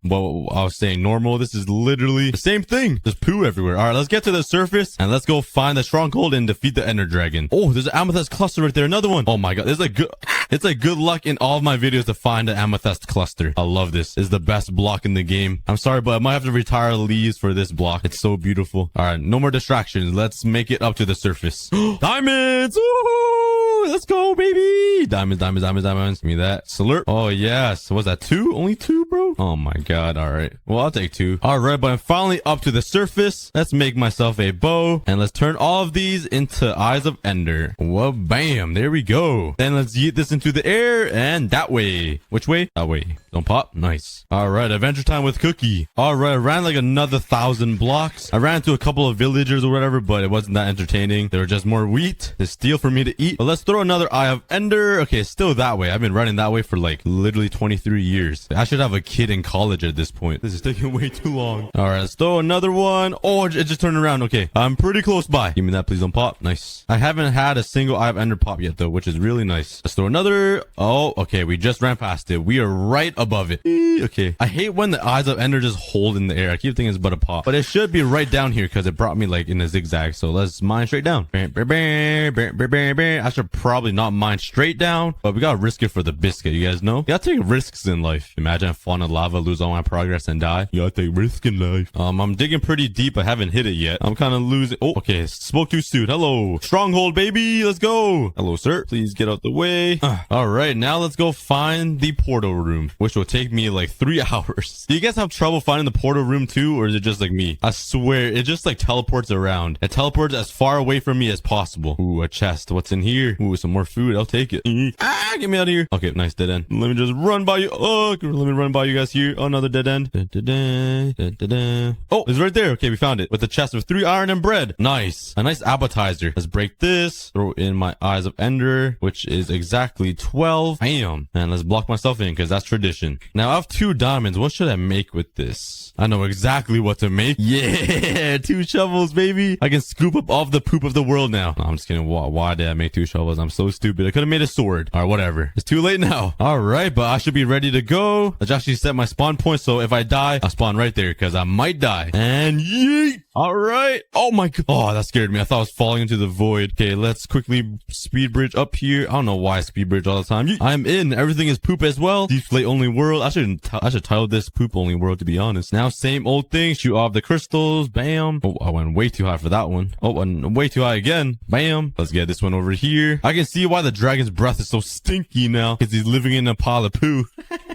well, I was saying normal. This is literally the same thing. There's poo everywhere. All right, let's get to the surface and let's go find the stronghold and defeat the ender dragon. Oh, there's an amethyst cluster right there. Another one. Oh my God. It's like good luck in all of my videos to find an amethyst cluster. I love this. It's the best block in the game. I'm sorry, but I might have to retire leaves for this block. It's so beautiful. All right, no more distractions. Let's make it up to the surface. Diamonds! Woohoo! Let's go, baby! Diamonds, diamonds, diamonds, diamonds. Give me that. Salute. Oh, yes. Was that 2? Only 2, bro? Oh my God. All right. Well, I'll take 2. All right, but I'm finally up to the surface. Let's make myself a bow and let's turn all of these into eyes of ender. Well, bam. There we go. Then let's yeet this into the air and that way. Which way? That way. Don't pop. Nice. All right. Adventure time with Cookie. All right. I ran like another 1,000 blocks. I ran into a couple of villagers or whatever, but it wasn't that entertaining. There were just more wheat to steal for me to eat. But let's throw another eye of ender. Okay, it's still that way. I've been running that way for like literally 23 years. I should have a kid in college at this point. This is taking way too long. All right, let's throw another one. Oh, it just turned around. Okay, I'm pretty close by. Give me that, please. Don't pop. Nice. I haven't had a single eye of ender pop yet though, which is really nice. Let's throw another. Oh, okay. We just ran past it. We are right above it. Okay. I hate when the eyes of ender just hold in the air. I keep thinking it's but a pop, but it should be right down here because it brought me like in a zigzag. So let's mine straight down. I should probably not mine straight down, but we gotta risk it for the biscuit. You guys know? You gotta take risks in life. Imagine I fall in lava, lose all my progress, and die. You gotta take risks in life. I'm digging pretty deep. I haven't hit it yet. I'm kind of losing. Oh, okay. Spoke too soon. Hello. Stronghold, baby. Let's go. Hello, sir. Please get out the way. All right. Now let's go find the portal room, which will take me like 3 hours. Do you guys have trouble finding the portal room too, or is it just like me? I swear, it just like teleports around. It teleports as far away from me as possible. Ooh, a chest. What's in here? Ooh, some more food. I'll take it. Get me out of here. Okay, nice dead end. Let me just run by you. Oh, let me run by you guys here. Oh, another dead end. Oh, it's right there. Okay, we found it. With a chest of 3 iron and bread. Nice. A nice appetizer. Let's break this. Throw in my eyes of ender, which is exactly 12. Bam. And let's block myself in because that's tradition. Now I have 2 diamonds. What should I make with this? I know exactly what to make. Yeah, 2 shovels, baby. I can scoop up all the poop of the world now. No, I'm just kidding. Why did I make 2 shovels? I'm so stupid. I could have made a sword. All right, whatever. It's too late now. All right, but I should be ready to go. Let's actually set my spawn point. So if I die, I'll spawn right there because I might die. And yeet. All right. Oh my god. Oh, that scared me. I thought I was falling into the void. Okay, let's quickly speed bridge up here. I don't know why I speed bridge all the time. I'm in. Everything is poop as well. Deflate only world. I should title this poop only world, to be honest. Now, same old thing. Shoot off the crystals. Bam. Oh, I went way too high for that one. Oh, and way too high again. Bam. Let's get this one over here. I can see why the dragon's breath is so stinky now because he's living in a pile of poo.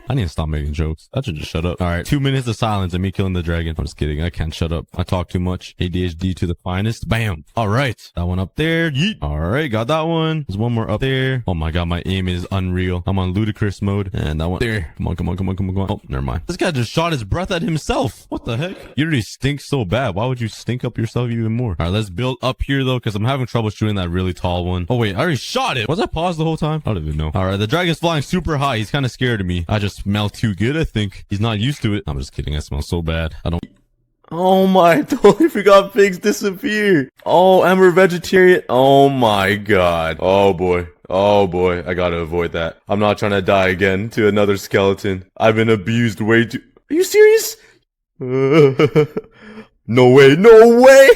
I need to stop making jokes. I should just shut up. All right, 2 minutes of silence and me killing the dragon. I'm just kidding. I can't shut up. I talk too much. ADHD to the finest. Bam. All right. That one up there. Yeet. All right. Got that one. There's one more up there. Oh my god. My aim is unreal. I'm on ludicrous mode. And that one there. Come on, come on, come on, come on, come on. Oh, never mind. This guy just shot his breath at himself. What the heck? You already stink so bad. Why would you stink up yourself even more? All right. Let's build up here though, because I'm having trouble shooting that really tall one. Oh wait. I already shot it. Was I paused the whole time? I don't even know. All right. The dragon's flying super high. He's kind of scared of me. I just smell too good, I think. He's not used to it. I'm just kidding. I smell so bad. I don't. Oh my, I totally forgot pigs disappear. Oh, and we're vegetarian. Oh my god. Oh boy. Oh boy. I gotta avoid that. I'm not trying to die again to another skeleton. I've been abused way too. Are you serious? No way. No way.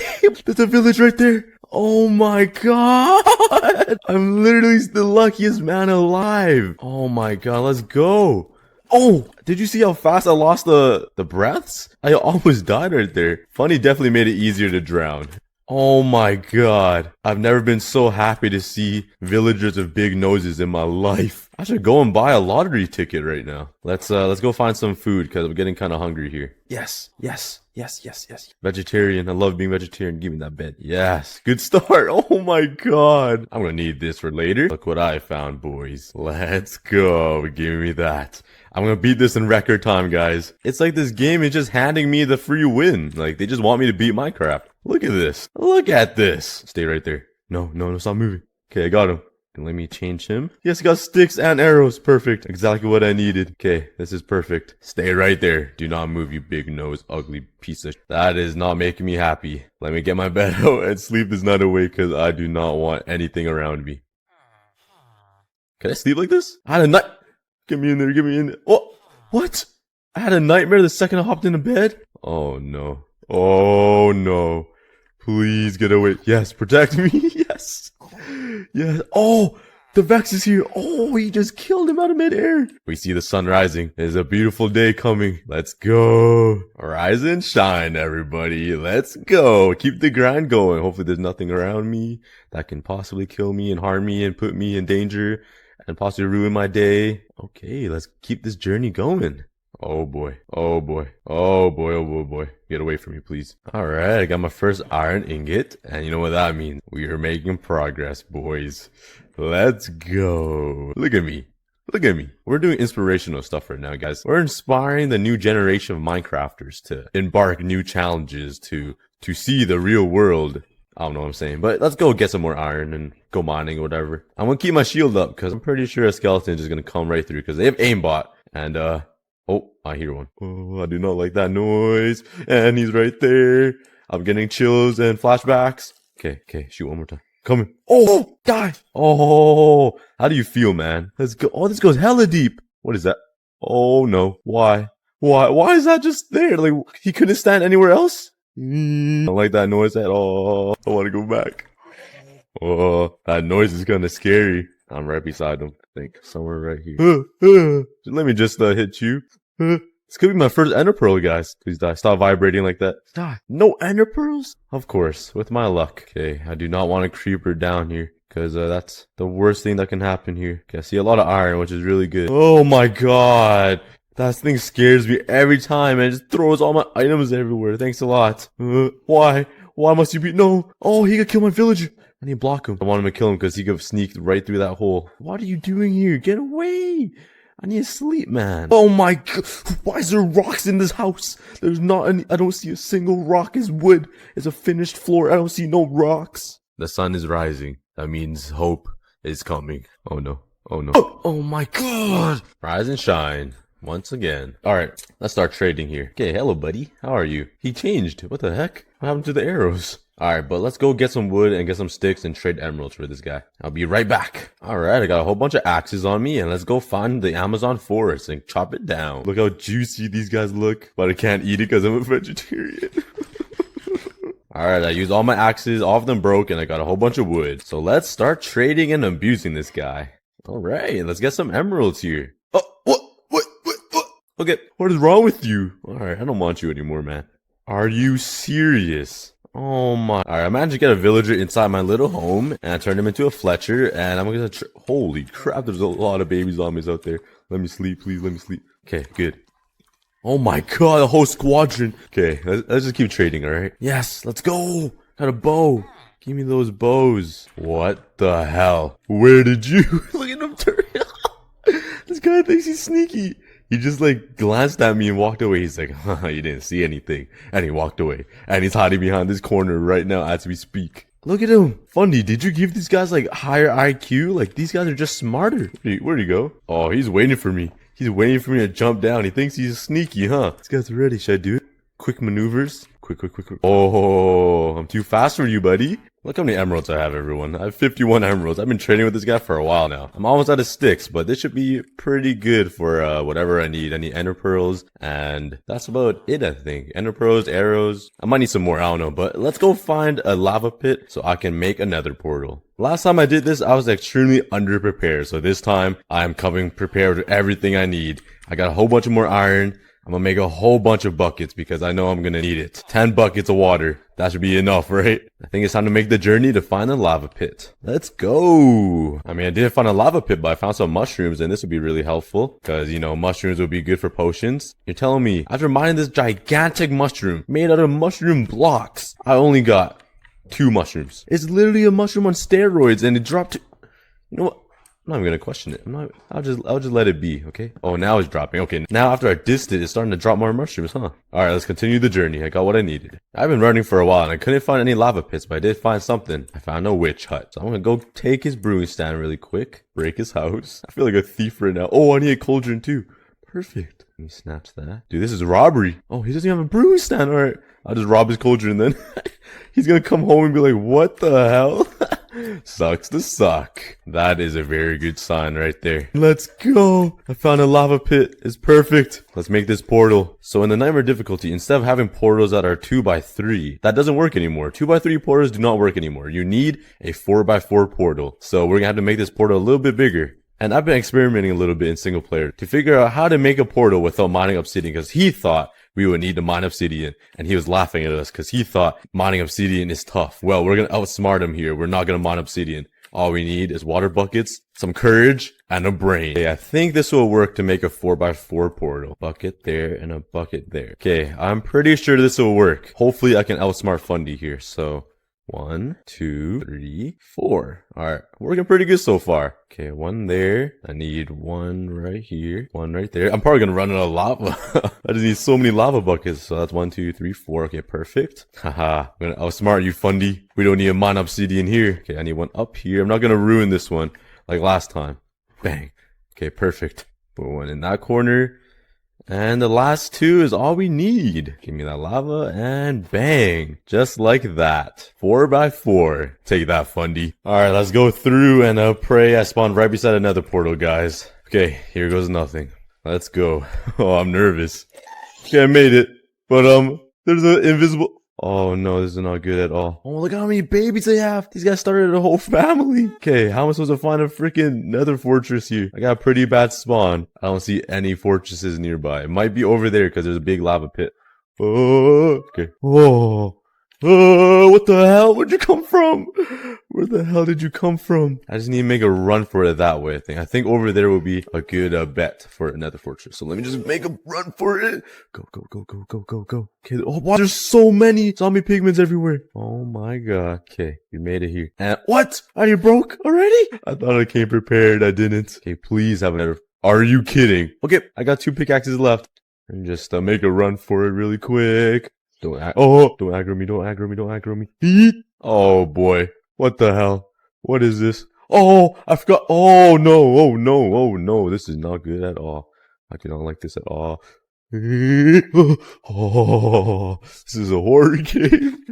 There's a village right there. Oh my god. I'm literally the luckiest man alive. Oh my god. Let's go. Oh, did you see how fast I lost the breaths? I almost died right there. Funny definitely made it easier to drown. Oh my god. I've never been so happy to see villagers with big noses in my life. I should go and buy a lottery ticket right now. Let's go find some food because I'm getting kind of hungry here. Yes, yes, yes, yes, yes. Vegetarian. I love being vegetarian. Give me that bed. Yes. Good start. Oh my god. I'm gonna need this for later. Look what I found, boys. Let's go. Give me that. I'm gonna beat this in record time, guys. It's like this game is just handing me the free win. Like, they just want me to beat Minecraft. Look at this. Look at this. Stay right there. No, no, no, stop moving. Okay, I got him. And let me change him. Yes, he got sticks and arrows. Perfect. Exactly what I needed. Okay, this is perfect. Stay right there. Do not move, you big nose, ugly piece of that is not making me happy. Let me get my bed out and sleep this night away because I do not want anything around me. Can I sleep like this? I had a night. Get me in there. Get me in there. Oh, what? I had a nightmare the second I hopped into bed. Oh no. Oh no. Please get away. Yes, protect me. Yes. Yes. Oh, the Vex is here. Oh, he just killed him out of midair. We see the sun rising. There's a beautiful day coming. Let's go. Rise and shine, everybody. Let's go. Keep the grind going. Hopefully there's nothing around me that can possibly kill me and harm me and put me in danger and possibly ruin my day. Okay, let's keep this journey going. Oh boy. Oh boy. Oh boy. Oh boy. Boy. Get away from me, please. Alright, I got my first iron ingot. And you know what that means. We are making progress, boys. Let's go. Look at me. Look at me. We're doing inspirational stuff right now, guys. We're inspiring the new generation of Minecrafters to embark new challenges, to see the real world. I don't know what I'm saying, but let's go get some more iron and go mining or whatever. I'm gonna keep my shield up because I'm pretty sure a skeleton is just gonna come right through because they have aimbot. And, oh, I hear one. Oh, I do not like that noise. And he's right there. I'm getting chills and flashbacks. Okay, okay, shoot one more time. Coming. Oh, die. Oh, how do you feel, man? Let's go. Oh, this goes hella deep. What is that? Oh, no. Why? Why is that just there? Like, he couldn't stand anywhere else? I don't like that noise at all. I want to go back. Oh, that noise is kind of scary. I'm right beside him. I think somewhere right here. Let me just hit you. This could be my first ender pearl, guys. Please die. Stop vibrating like that. Die. No ender pearls? Of course, with my luck. Okay, I do not want a creeper down here, because that's the worst thing that can happen here. Okay, I see a lot of iron, which is really good. Oh my god. That thing scares me every time, and it just throws all my items everywhere. Thanks a lot. Why? Why must you be? No. Oh, he could kill my villager. I need to block him. I want him to kill him because he could have sneaked right through that hole. What are you doing here? Get away. I need to sleep, man. Oh my god. Why is there rocks in this house? There's not any. I don't see a single rock. It's wood. It's a finished floor. I don't see no rocks. The sun is rising. That means hope is coming. Oh no. Oh no. Oh my god. Rise and shine. Once again. Alright, let's start trading here. Okay, hello buddy. How are you? He changed. What the heck? What happened to the arrows? Alright, but let's go get some wood and get some sticks and trade emeralds for this guy. I'll be right back. Alright, I got a whole bunch of axes on me, and let's go find the Amazon forest and chop it down. Look how juicy these guys look. But I can't eat it because I'm a vegetarian. Alright, I used all my axes. All of them broke, and I got a whole bunch of wood. So let's start trading and abusing this guy. Alright, let's get some emeralds here. Oh, what? Okay, what is wrong with you? Alright, I don't want you anymore, man. Are you serious? Oh my. Alright, I managed to get a villager inside my little home, and I turned him into a Fletcher, and I'm gonna holy crap, there's a lot of baby zombies out there. Let me sleep, please, let me sleep. Okay, good. Oh my god, a whole squadron. Okay, let's just keep trading, alright? Yes, let's go. Got a bow. Give me those bows. What the hell? Where did you? Look at him turn. This guy thinks he's sneaky. He just like glanced at me and walked away. He's like, haha, you didn't see anything. And he walked away. And he's hiding behind this corner right now as we speak. Look at him. Fundy, did you give these guys like higher IQ? Like these guys are just smarter. Where'd he go? Oh, he's waiting for me. He's waiting for me to jump down. He thinks he's sneaky, huh? This guy's ready. Should I do it? Quick maneuvers. Quick. Oh, I'm too fast for you, buddy. Look how many emeralds I have, everyone. I have 51 emeralds. I've been trading with this guy for a while now. I'm almost out of sticks, but this should be pretty good for whatever I need. I need ender pearls, and that's about it, I think. Ender pearls, arrows. I might need some more, I don't know, but let's go find a lava pit so I can make another portal. Last time I did this, I was extremely underprepared, so this time I'm coming prepared with everything I need. I got a whole bunch of more iron. I'm gonna make a whole bunch of buckets because I know I'm gonna need it. 10 buckets of water. That should be enough, right? I think it's time to make the journey to find a lava pit. Let's go. I mean, I didn't find a lava pit, but I found some mushrooms, and this would be really helpful because, you know, mushrooms would be good for potions. You're telling me, after mining this gigantic mushroom made out of mushroom blocks, I only got 2 mushrooms. It's literally a mushroom on steroids, and it dropped to... You know what? I'm not even gonna question it. I'll just let it be, okay? Oh, now it's dropping. Okay, now after I dissed it, it's starting to drop more mushrooms, huh? Alright, let's continue the journey. I got what I needed. I've been running for a while, and I couldn't find any lava pits, but I did find something. I found a witch hut. So I'm gonna go take his brewing stand really quick. Break his house. I feel like a thief right now. Oh, I need a cauldron too. Perfect. Let me snatch that. Dude, this is robbery. Oh, he doesn't even have a brewing stand. Alright, I'll just rob his cauldron then. He's gonna come home and be like, what the hell? Sucks to suck. That is a very good sign right there. Let's go. I found a lava pit. It's perfect. Let's make this portal. So in the nightmare difficulty, instead of having portals that are 2x3, that doesn't work anymore. 2x3 portals do not work anymore. You need a 4x4 portal. So we're gonna have to make this portal a little bit bigger. And I've been experimenting a little bit in single player to figure out how to make a portal without mining obsidian, because he thought we would need to mine obsidian, and he was laughing at us because he thought mining obsidian is tough. Well, we're gonna outsmart him here. We're not gonna mine obsidian. All we need is water buckets, some courage, and a brain. Okay, I think this will work to make a 4x4 portal. Bucket there and a bucket there. Okay, I'm pretty sure this will work. Hopefully I can outsmart Fundy here. So 1, 2, 3, 4. Alright, working pretty good so far. Okay, 1 there. I need 1 right here. 1 right there. I'm probably gonna run out of lava. I just need so many lava buckets. So that's 1, 2, 3, 4. Okay, perfect. Haha. I'm gonna outsmart you, Fundy. We don't need a mine obsidian here. Okay, I need 1 up here. I'm not gonna ruin this one like last time. Bang. Okay, perfect. Put 1 in that corner. And the last 2 is all we need. Give me that lava and bang. Just like that. 4x4. Take that, Fundy. Alright, let's go through and pray I spawned right beside another portal, guys. Okay, here goes nothing. Let's go. Oh, I'm nervous. Okay, I made it. But, there's an invisible... Oh no, this is not good at all. Oh, look how many babies they have. These guys started a whole family. Okay, how am I supposed to find a freaking nether fortress here? I got a pretty bad spawn. I don't see any fortresses nearby. It might be over there because there's a big lava pit. Oh, okay. Oh. Oh, what the hell? Where'd you come from? Where the hell did you come from? I just need to make a run for it that way, I think. I think over there will be a good bet for another fortress. So let me just make a run for it. Go, go, go, go, go, go, go. Okay, oh, wow, there's so many zombie pigments everywhere. Oh my god. Okay, we made it here. And what? Are you broke already? I thought I came prepared. I didn't. Okay, please have another. Are you kidding? Okay, I got 2 pickaxes left. And just make a run for it really quick. Don't aggro me, don't aggro me, don't aggro me. Eat. Oh boy. What the hell? What is this? Oh, I forgot. Oh no, oh no, oh no. This is not good at all. I do not like this at all. Oh, this is a horror game.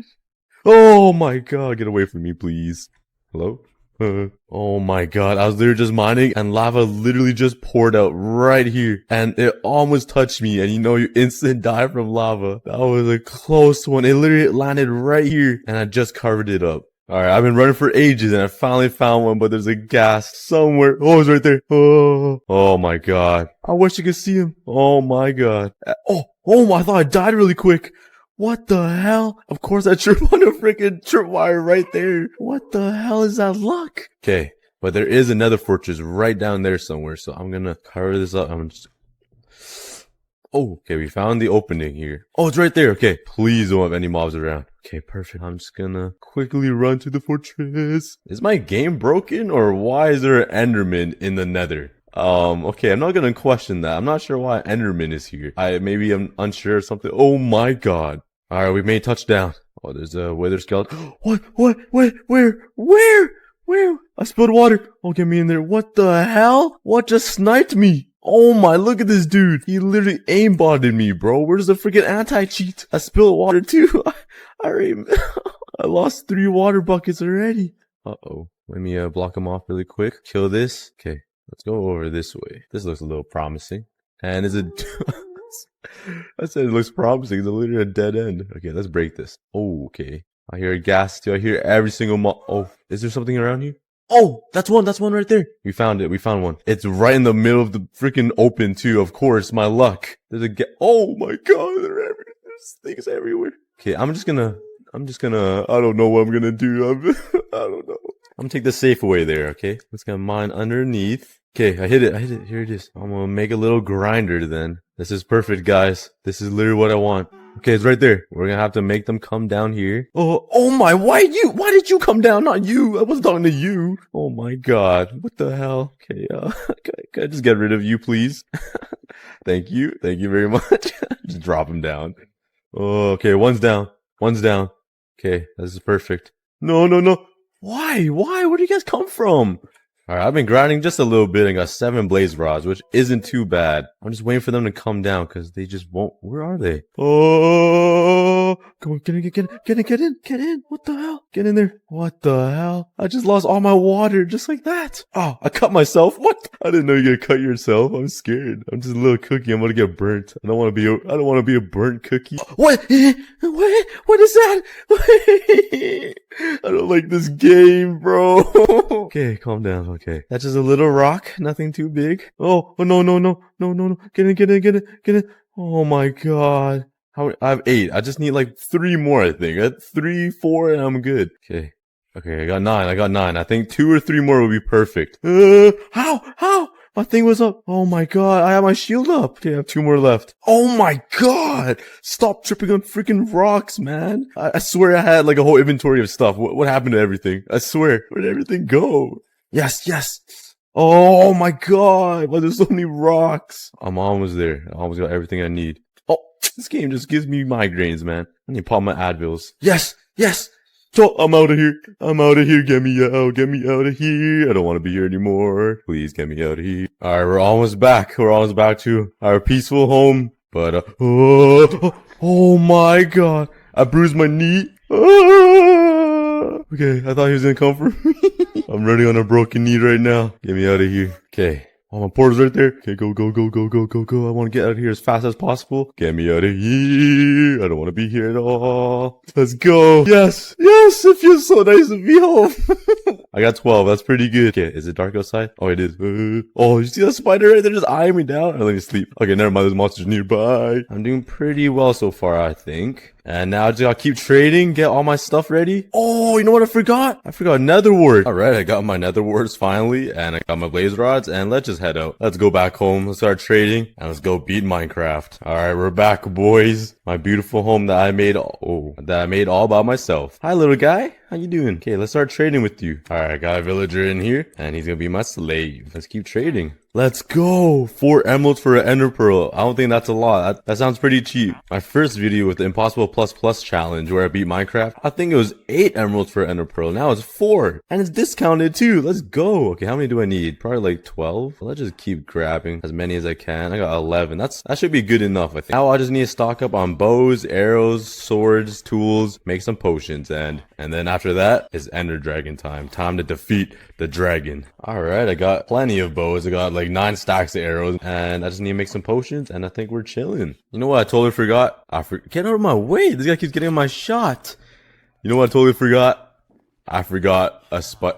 Oh my god, get away from me, please. Hello? Oh my god, I was literally just mining and lava literally just poured out right here and it almost touched me and you instant die from lava. That was a close one. It literally landed right here and I just covered it up. Alright, I've been running for ages and I finally found one, but there's a ghast somewhere. Oh, it's right there. Oh my god. I wish you could see him. Oh my god. Oh, I thought I died really quick. What the hell? Of course I tripped on a freaking tripwire right there. What the hell is that luck? Okay, but there is another fortress right down there somewhere, so I'm gonna cover this up. Oh, okay, we found the opening here. Oh, it's right there. Okay, please don't have any mobs around. Okay, perfect. I'm just gonna quickly run to the fortress. Is my game broken, or why is there an Enderman in the nether? Okay, I'm not gonna question that. I'm not sure why Enderman is here. Maybe I'm unsure or something. Oh my god. Alright, we made touchdown. Oh, there's a wither skeleton. What? Where? I spilled water. Oh, get me in there. What the hell? What just sniped me? Oh my, look at this dude. He literally aimbotted me, bro. Where's the freaking anti-cheat? I spilled water too. I lost 3 water buckets already. Uh-oh. Let me block him off really quick. Kill this. Okay, let's go over this way. This looks a little promising. And is it... I said it looks promising. It's literally a dead end. Okay, let's break this. Oh, okay. I hear a gas too. I hear every single Oh, is there something around here? Oh, that's one right there. We found it. We found one. It's right in the middle of the freaking open too. Of course, my luck. There's a oh my god, there's things everywhere. Okay, I'm just gonna, I don't know what I'm gonna do. I don't know. I'm gonna take the safe away there, okay? Let's get mine underneath. Okay, I hit it. Here it is. I'm gonna make a little grinder then. This is perfect, guys. This is literally what I want. Okay, it's right there. We're gonna have to make them come down here. Oh my, why did you come down? Not you. I wasn't talking to you. Oh my god. What the hell? Okay, can I just get rid of you, please? Thank you. Thank you very much. Just drop him down. Oh, okay, one's down. Okay, this is perfect. No. Why? Where do you guys come from? Alright, I've been grinding just a little bit and got 7 blaze rods, which isn't too bad. I'm just waiting for them to come down because they just won't. Where are they? Oh, come on, get in. What the hell? Get in there. What the hell? I just lost all my water just like that. Oh, I cut myself. What? I didn't know you could cut yourself. I'm scared. I'm just a little cookie. I'm gonna get burnt. I don't want to be a burnt cookie. What? What is that? I don't like this game, bro. Okay, calm down. Okay. That's just a little rock. Nothing too big. Oh, no. Get in. Oh my god. I have 8. I just need like 3 more, I think. 3, 4, and I'm good. Okay, I got 9. I think 2 or 3 more will be perfect. How? My thing was up. Oh my god, I have my shield up. Okay, I have 2 more left. Oh my god! Stop tripping on freaking rocks, man. I swear I had like a whole inventory of stuff. What happened to everything? I swear. Where did everything go? Yes. Oh my god, why there's so many rocks? I'm almost there. I almost got everything I need. Oh, this game just gives me migraines, man. I need to pop my Advils. Yes. So I'm out of here. Get me out of here. I don't want to be here anymore. Please get me out of here. Alright, we're almost back. To our peaceful home. But, oh my god. I bruised my knee. Okay, I thought he was gonna come for me. I'm running on a broken knee right now. Get me out of here. Okay. Oh, my portal's right there. Okay, go, go, go, go, go, go, go. I want to get out of here as fast as possible. Get me out of here. I don't want to be here at all. Let's go. Yes. Yes. It feels so nice to be home. I got 12. That's pretty good. Okay, is it dark outside? Oh, it is. Oh, you see that spider right there just eyeing me down? Or let me sleep. Okay, never mind. There's monsters nearby. I'm doing pretty well so far, I think. And now I just gotta keep trading, get all my stuff ready. Oh, you know what I forgot? I forgot nether wart. Alright, I got my nether warts finally, and I got my blaze rods, and let's just head out. Let's go back home, let's start trading, and let's go beat Minecraft. Alright, we're back, boys. My beautiful home that I made, all by myself. Hi, little guy. How you doing? Okay, let's start trading with you. Alright, I got a villager in here, and he's gonna be my slave. Let's keep trading. Let's go! 4 emeralds for an ender pearl. I don't think that's a lot. That sounds pretty cheap. My first video with the Impossible Plus Plus challenge where I beat Minecraft, I think it was 8 emeralds for an ender pearl. Now it's 4. And it's discounted too. Let's go. Okay, how many do I need? Probably like 12. Let's just keep grabbing as many as I can. I got 11. That should be good enough, I think. Now I just need to stock up on bows, arrows, swords, tools, make some potions, and then after that is ender dragon time. Time to defeat the dragon. Alright, I got plenty of bows. I got like 9 stacks of arrows, and I just need to make some potions, and I think we're chilling. You know what I totally forgot? Get out of my way. This guy keeps getting my shot. You know what I totally forgot? I forgot a spider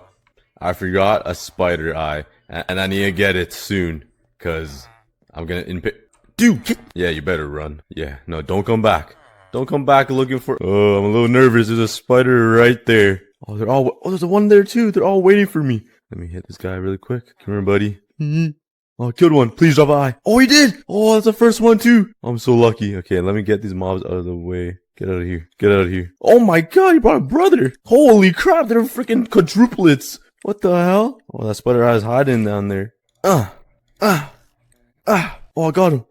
eye, and I need to get it soon, cause I'm gonna Dude, yeah, you better run. Yeah, no, don't come back. Don't come back looking for. Oh, I'm a little nervous. There's a spider right there. Oh, there's a one there too. They're all waiting for me. Let me hit this guy really quick. Come here, buddy. Oh, I killed one. Please drop an eye. Oh, he did. Oh, that's the first one too. I'm so lucky. Okay, let me get these mobs out of the way. Get out of here. Get out of here. Oh my god, he brought a brother. Holy crap, they're freaking quadruplets. What the hell? Oh, that spider eye is hiding down there. Oh, I got him.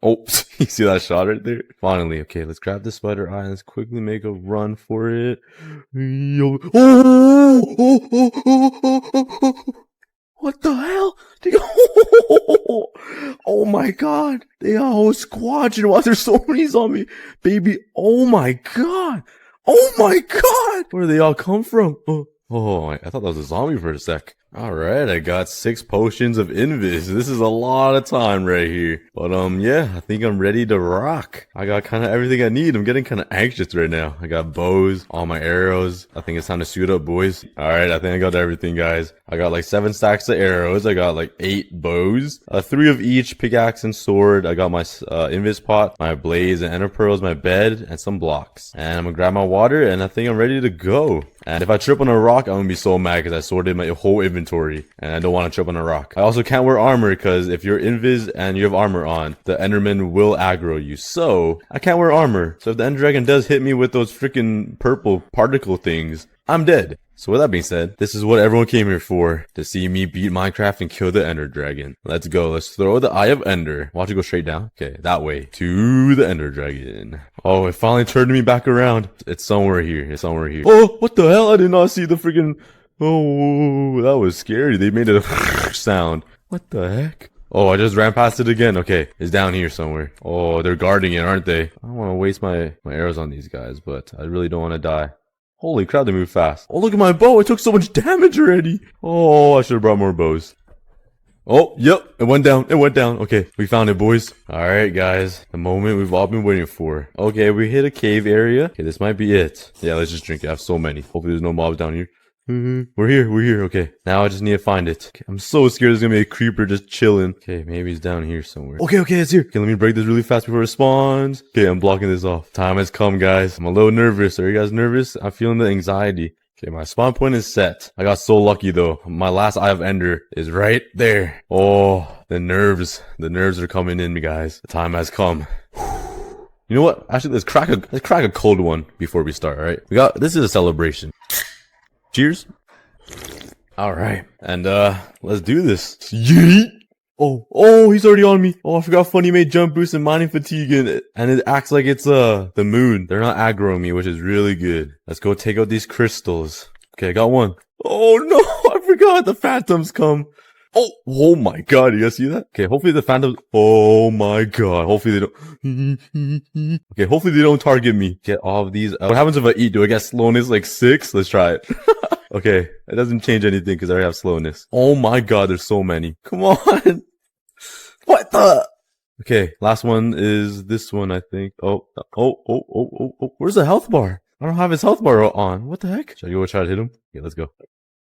Oh, you see that shot right there? Finally, okay, let's grab the spider eye and let's quickly make a run for it. What the hell? Oh my god. They are a whole squadron. Why there's so many zombies? Baby, oh my god. Oh my god. Where do they all come from? Oh, I thought that was a zombie for a sec. Alright, I got 6 potions of invis. This is a lot of time right here. But yeah, I think I'm ready to rock. I got kind of everything I need. I'm getting kind of anxious right now. I got bows, all my arrows. I think it's time to suit up, boys. Alright, I think I got everything, guys. I got like 7 stacks of arrows. I got like 8 bows. 3 of each, pickaxe and sword. I got my invis pot, my blaze and ender pearls, my bed, and some blocks. And I'm gonna grab my water, and I think I'm ready to go. And if I trip on a rock, I'm gonna be so mad because I sorted my whole inventory and I don't want to trip on a rock. I also can't wear armor because if you're invis and you have armor on, the enderman will aggro you. So I can't wear armor. So if the ender dragon does hit me with those freaking purple particle things, I'm dead. So with that being said, this is what everyone came here for, to see me beat Minecraft and kill the ender dragon. Let's go. Let's throw the eye of ender. Watch it go straight down. Okay, that way to the ender dragon. Oh, it finally turned me back around. It's somewhere here. It's somewhere here. Oh, what the hell? I did not see the freaking... Oh, that was scary. They made a sound. What the heck? Oh, I just ran past it again. Okay, it's down here somewhere. Oh, they're guarding it, aren't they? I don't want to waste my arrows on these guys, but I really don't want to die. Holy crap, they move fast. Oh, look at my bow. It took so much damage already. Oh, I should have brought more bows. Oh, yep. It went down. It went down. Okay, we found it, boys. All right, guys. The moment we've all been waiting for. Okay, we hit a cave area. Okay, this might be it. Yeah, let's just drink it. I have so many. Hopefully there's no mobs down here. We're here. Okay, now I just need to find it. Okay, I'm so scared there's gonna be a creeper just chilling. Okay, maybe it's down here somewhere. Okay, it's here. Okay, let me break this really fast before it spawns. Okay, I'm blocking this off. Time has come, guys. I'm a little nervous. Are you guys nervous? I'm feeling the anxiety. Okay, my spawn point is set. I got so lucky though. My last eye of ender is right there. Oh, the nerves are coming in, guys. The time has come. You know what? Actually, let's crack a cold one before we start. All right, this is a celebration. Cheers. All right, and let's do this. Yeet. Oh, he's already on me. Oh, I forgot Funny made jump boost and mining fatigue, and it acts like it's the moon. They're not aggroing me, which is really good. Let's go take out these crystals. Okay, I got one. Oh no, I forgot the phantoms come. Oh my god, you guys see that? Okay, hopefully the phantoms... Oh my god, hopefully they don't... Okay, hopefully they don't target me. Get all of these... What happens if I eat? Do I get slowness like 6? Let's try it. Okay, it doesn't change anything because I already have slowness. Oh my god, there's so many. Come on. What the? Okay, last one is this one, I think. Oh. Where's the health bar? I don't have his health bar on. What the heck? Should I go try to hit him? Okay, let's go.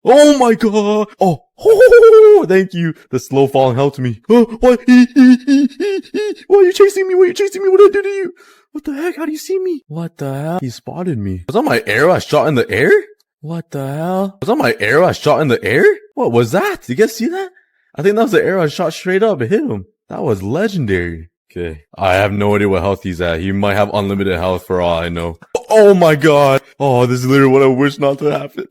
Oh my god! Oh, thank you. The slow falling helped me. Oh, what? Why are you chasing me? Why are you chasing me? What did I do to you? What the heck? How do you see me? What the hell? He spotted me. Was that my arrow I shot in the air? What the hell? Was that my arrow I shot in the air? What was that? Did you guys see that? I think that was the arrow I shot straight up and hit him. That was legendary. Okay. I have no idea what health he's at. He might have unlimited health for all I know. Oh my god. Oh, this is literally what I wish not to happen.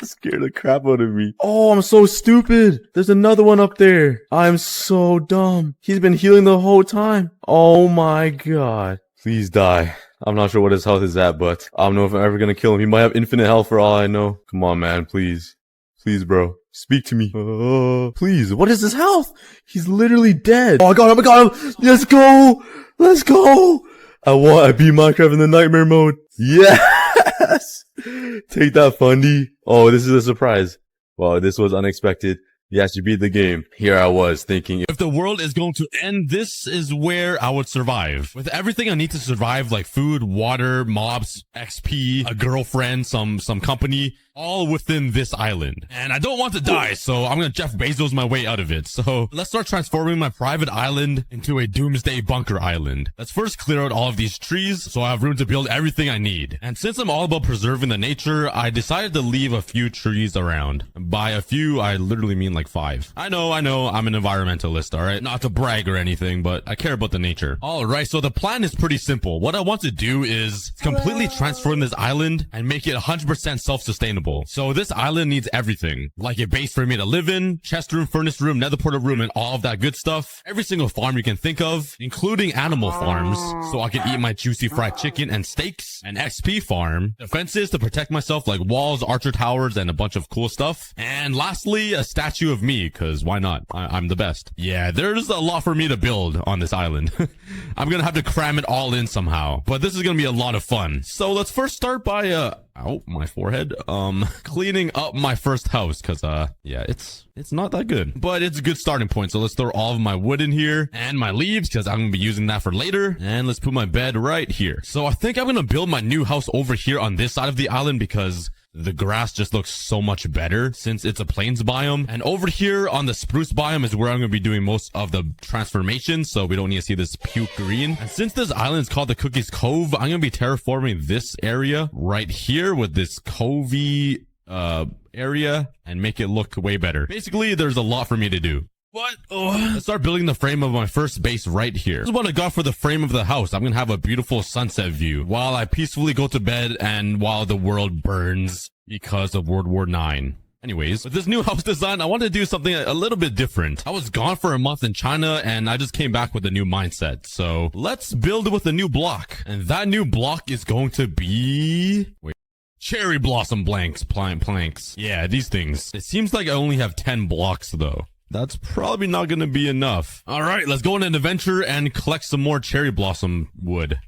Scared the crap out of me. Oh, I'm so stupid. There's another one up there. I'm so dumb. He's been healing the whole time. Oh my god. Please die. I'm not sure what his health is at, but I don't know if I'm ever gonna kill him. He might have infinite health for all I know. Come on, man. Please. Please, bro. Speak to me. Please. What is his health? He's literally dead. Oh, I got him. I got him. Let's go. Let's go. I beat Minecraft in the nightmare mode. Yes. Take that, Fundy. Oh, this is a surprise. Wow, this was unexpected. Yes, you beat the game. Here I was thinking, If the world is going to end, this is where I would survive. With everything I need to survive, like food, water, mobs, XP, a girlfriend, some company, all within this island. And I don't want to die, so I'm gonna Jeff Bezos my way out of it. So let's start transforming my private island into a doomsday bunker island. Let's first clear out all of these trees so I have room to build everything I need. And since I'm all about preserving the nature, I decided to leave a few trees around. By a few, I literally mean like 5. I know, I'm an environmentalist, alright? Not to brag or anything, but I care about the nature. Alright, so the plan is pretty simple. What I want to do is completely transform this island and make it 100% self-sustainable. So this island needs everything, like a base for me to live in, chest room, furnace room, nether portal room, and all of that good stuff. Every single farm you can think of, including animal farms, so I can eat my juicy fried chicken and steaks, an XP farm, defenses to protect myself like walls, archer towers, and a bunch of cool stuff. And lastly, a statue of me, cause why not? I'm the best. Yeah, there's a lot for me to build on this island. I'm gonna have to cram it all in somehow, but this is gonna be a lot of fun. So let's first start by, ow, my forehead. Cleaning up my first house, cause, yeah, it's not that good, but it's a good starting point. So let's throw all of my wood in here and my leaves, cause I'm gonna be using that for later. And let's put my bed right here. So I think I'm gonna build my new house over here on this side of the island because the grass just looks so much better since it's a plains biome. And over here on the spruce biome is where I'm going to be doing most of the transformation. So we don't need to see this puke green. And since this island is called the Cookies Cove, I'm going to be terraforming this area right here with this covey area and make it look way better. Basically, there's a lot for me to do. What? Oh, let's start building the frame of my first base right here. This is what I got for the frame of the house. I'm gonna have a beautiful sunset view while I peacefully go to bed and while the world burns because of World War IX. Anyways, with this new house design, I wanted to do something a little bit different. I was gone for a month in China and I just came back with a new mindset. So let's build with a new block. And that new block is going to be... Wait. Cherry blossom planks. Yeah, these things. It seems like I only have 10 blocks though. That's probably not gonna be enough. Alright, let's go on an adventure and collect some more cherry blossom wood.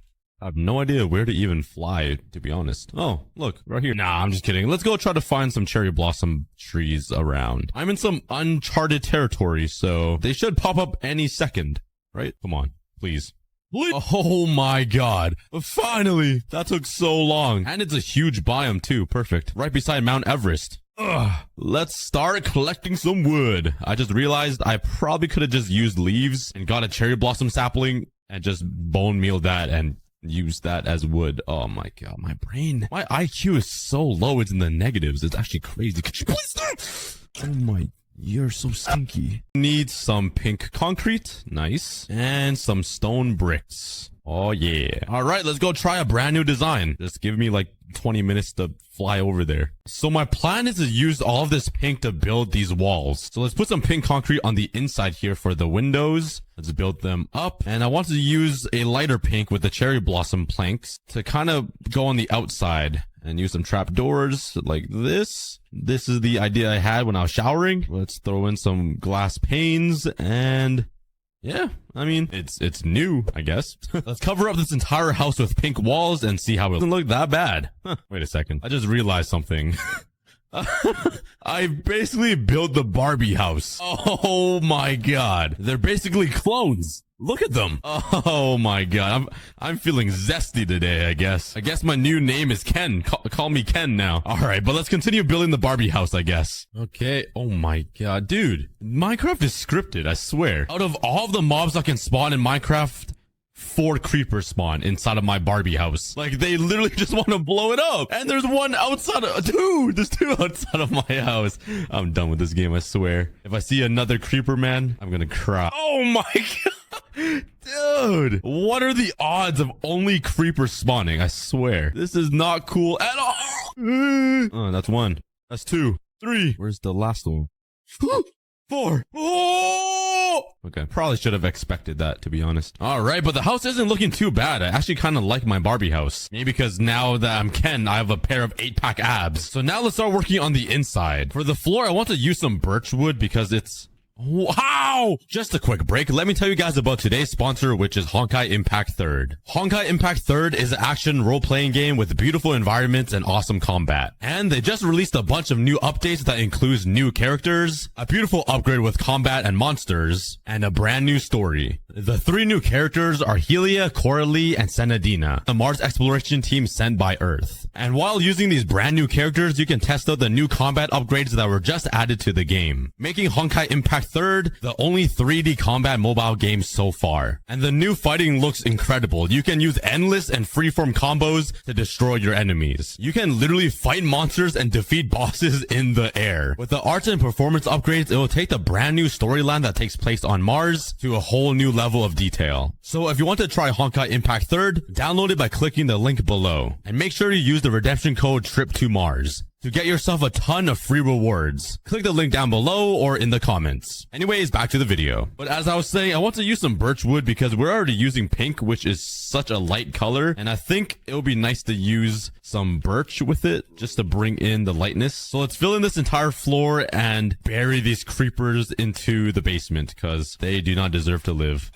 I have no idea where to even fly, to be honest. Oh, look, right here. Nah, I'm just kidding. Let's go try to find some cherry blossom trees around. I'm in some uncharted territory, so they should pop up any second. Right? Come on, please. Oh my god. Finally! That took so long. And it's a huge biome too. Perfect. Right beside Mount Everest. Ugh. Let's start collecting some wood. I just realized I probably could have just used leaves and got a cherry blossom sapling and just bone meal that and use that as wood. Oh my god, my brain. My IQ is so low, it's in the negatives. It's actually crazy. Could you please stop? Oh my, you're so stinky. Need some pink concrete. Nice. And some stone bricks. Oh yeah. All right, let's go try a brand new design. Just give me like 20 minutes to fly over there. So my plan is to use all of this pink to build these walls. So let's put some pink concrete on the inside here for the windows. Let's build them up. And I want to use a lighter pink with the cherry blossom planks to kind of go on the outside and use some trap doors like this. This is the idea I had when I was showering. Let's throw in some glass panes and... yeah, I mean, it's new, I guess. Let's cover up this entire house with pink walls and see how it doesn't look that bad. Huh, wait a second. I just realized something. I basically built the Barbie house. Oh my god. They're basically clones. Look at them. Oh my god. I'm feeling zesty today, I guess. I guess my new name is Ken. Call me Ken now. All right, but let's continue building the Barbie house, I guess. Okay. Oh my god, dude. Minecraft is scripted, I swear. Out of all of the mobs that can spawn in Minecraft, 4 creepers spawn inside of my Barbie house. Like, they literally just want to blow it up. And there's one outside of, dude, there's 2 outside of my house. I'm done with this game, I swear. If I see another creeper, man, I'm gonna cry. Oh my god. Dude, what are the odds of only creepers spawning? I swear. This is not cool at all. Oh, that's 1. That's 2. 3. Where's the last one? 4. Oh! Okay, probably should have expected that, to be honest. All right, but the house isn't looking too bad. I actually kind of like my Barbie house. Maybe because now that I'm Ken, I have a pair of 8-pack abs. So now let's start working on the inside. For the floor, I want to use some birch wood because it's... Wow! Just a quick break. Let me tell you guys about today's sponsor, which is Honkai Impact 3rd. Honkai Impact 3rd is an action role-playing game with beautiful environments and awesome combat. And they just released a bunch of new updates that includes new characters, a beautiful upgrade with combat and monsters, and a brand new story. The 3 new characters are Helia, Coralie, and Senadina, the Mars exploration team sent by Earth. And while using these brand new characters, you can test out the new combat upgrades that were just added to the game, making Honkai Impact 3rd the only 3D combat mobile game so far. And the new fighting looks incredible. You can use endless and freeform combos to destroy your enemies. You can literally fight monsters and defeat bosses in the air. With the arts and performance upgrades, it will take the brand new storyline that takes place on Mars to a whole new level of detail. So if you want to try Honkai Impact 3rd, download it by clicking the link below. And make sure to use the redemption code TRIP2MARS to get yourself a ton of free rewards. Click the link down below or in the comments. Anyways, back to the video. But as I was saying, I want to use some birch wood because we're already using pink, which is such a light color. And I think it would be nice to use some birch with it just to bring in the lightness. So let's fill in this entire floor and bury these creepers into the basement because they do not deserve to live.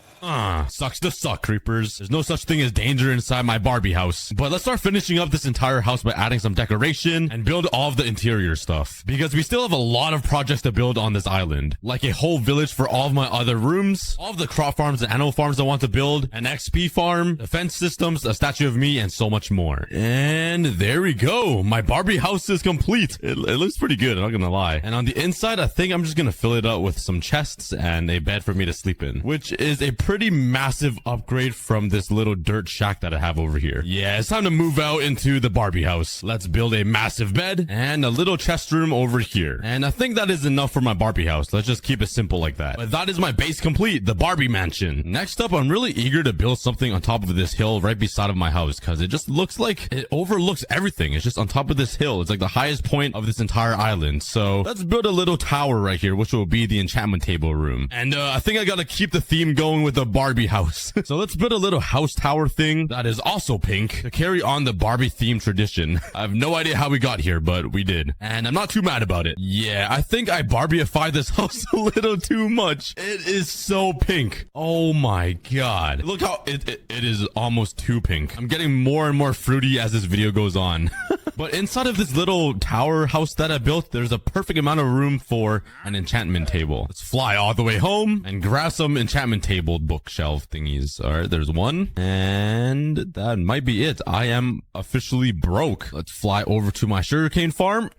Sucks to suck, creepers. There's no such thing as danger inside my Barbie house. But let's start finishing up this entire house by adding some decoration and build all of the interior stuff. Because we still have a lot of projects to build on this island. Like a whole village for all of my other rooms, all of the crop farms and animal farms I want to build, an XP farm, defense systems, a statue of me, and so much more. And there we go. My Barbie house is complete. It looks pretty good, I'm not gonna lie. And on the inside, I think I'm just gonna fill it up with some chests and a bed for me to sleep in, which is a pretty massive upgrade from this little dirt shack that I have over here. Yeah, it's time to move out into the Barbie house. Let's build a massive bed and a little chest room over here. And I think that is enough for my Barbie house. Let's just keep it simple like that. But that is my base complete, the Barbie mansion. Next up, I'm really eager to build something on top of this hill right beside of my house because it just looks like it overlooks everything. It's just on top of this hill. It's like the highest point of this entire island. So let's build a little tower right here, which will be the enchantment table room. And I think I gotta keep the theme going with the Barbie house. So let's build a little house tower thing that is also pink to carry on the Barbie theme tradition. I have no idea how we got here, but we did. And I'm not too mad about it. Yeah, I think I Barbieified this house a little too much. It is so pink. Oh my god. Look how it is almost too pink. I'm getting more and more fruity as this video goes on. But inside of this little tower house that I built, there's a perfect amount of room for an enchantment table. Let's fly all the way home and grab some enchantment table bookshelf thingies. All right, there's one. And that might be it. I am officially broke. Let's fly over to my sugarcane farm.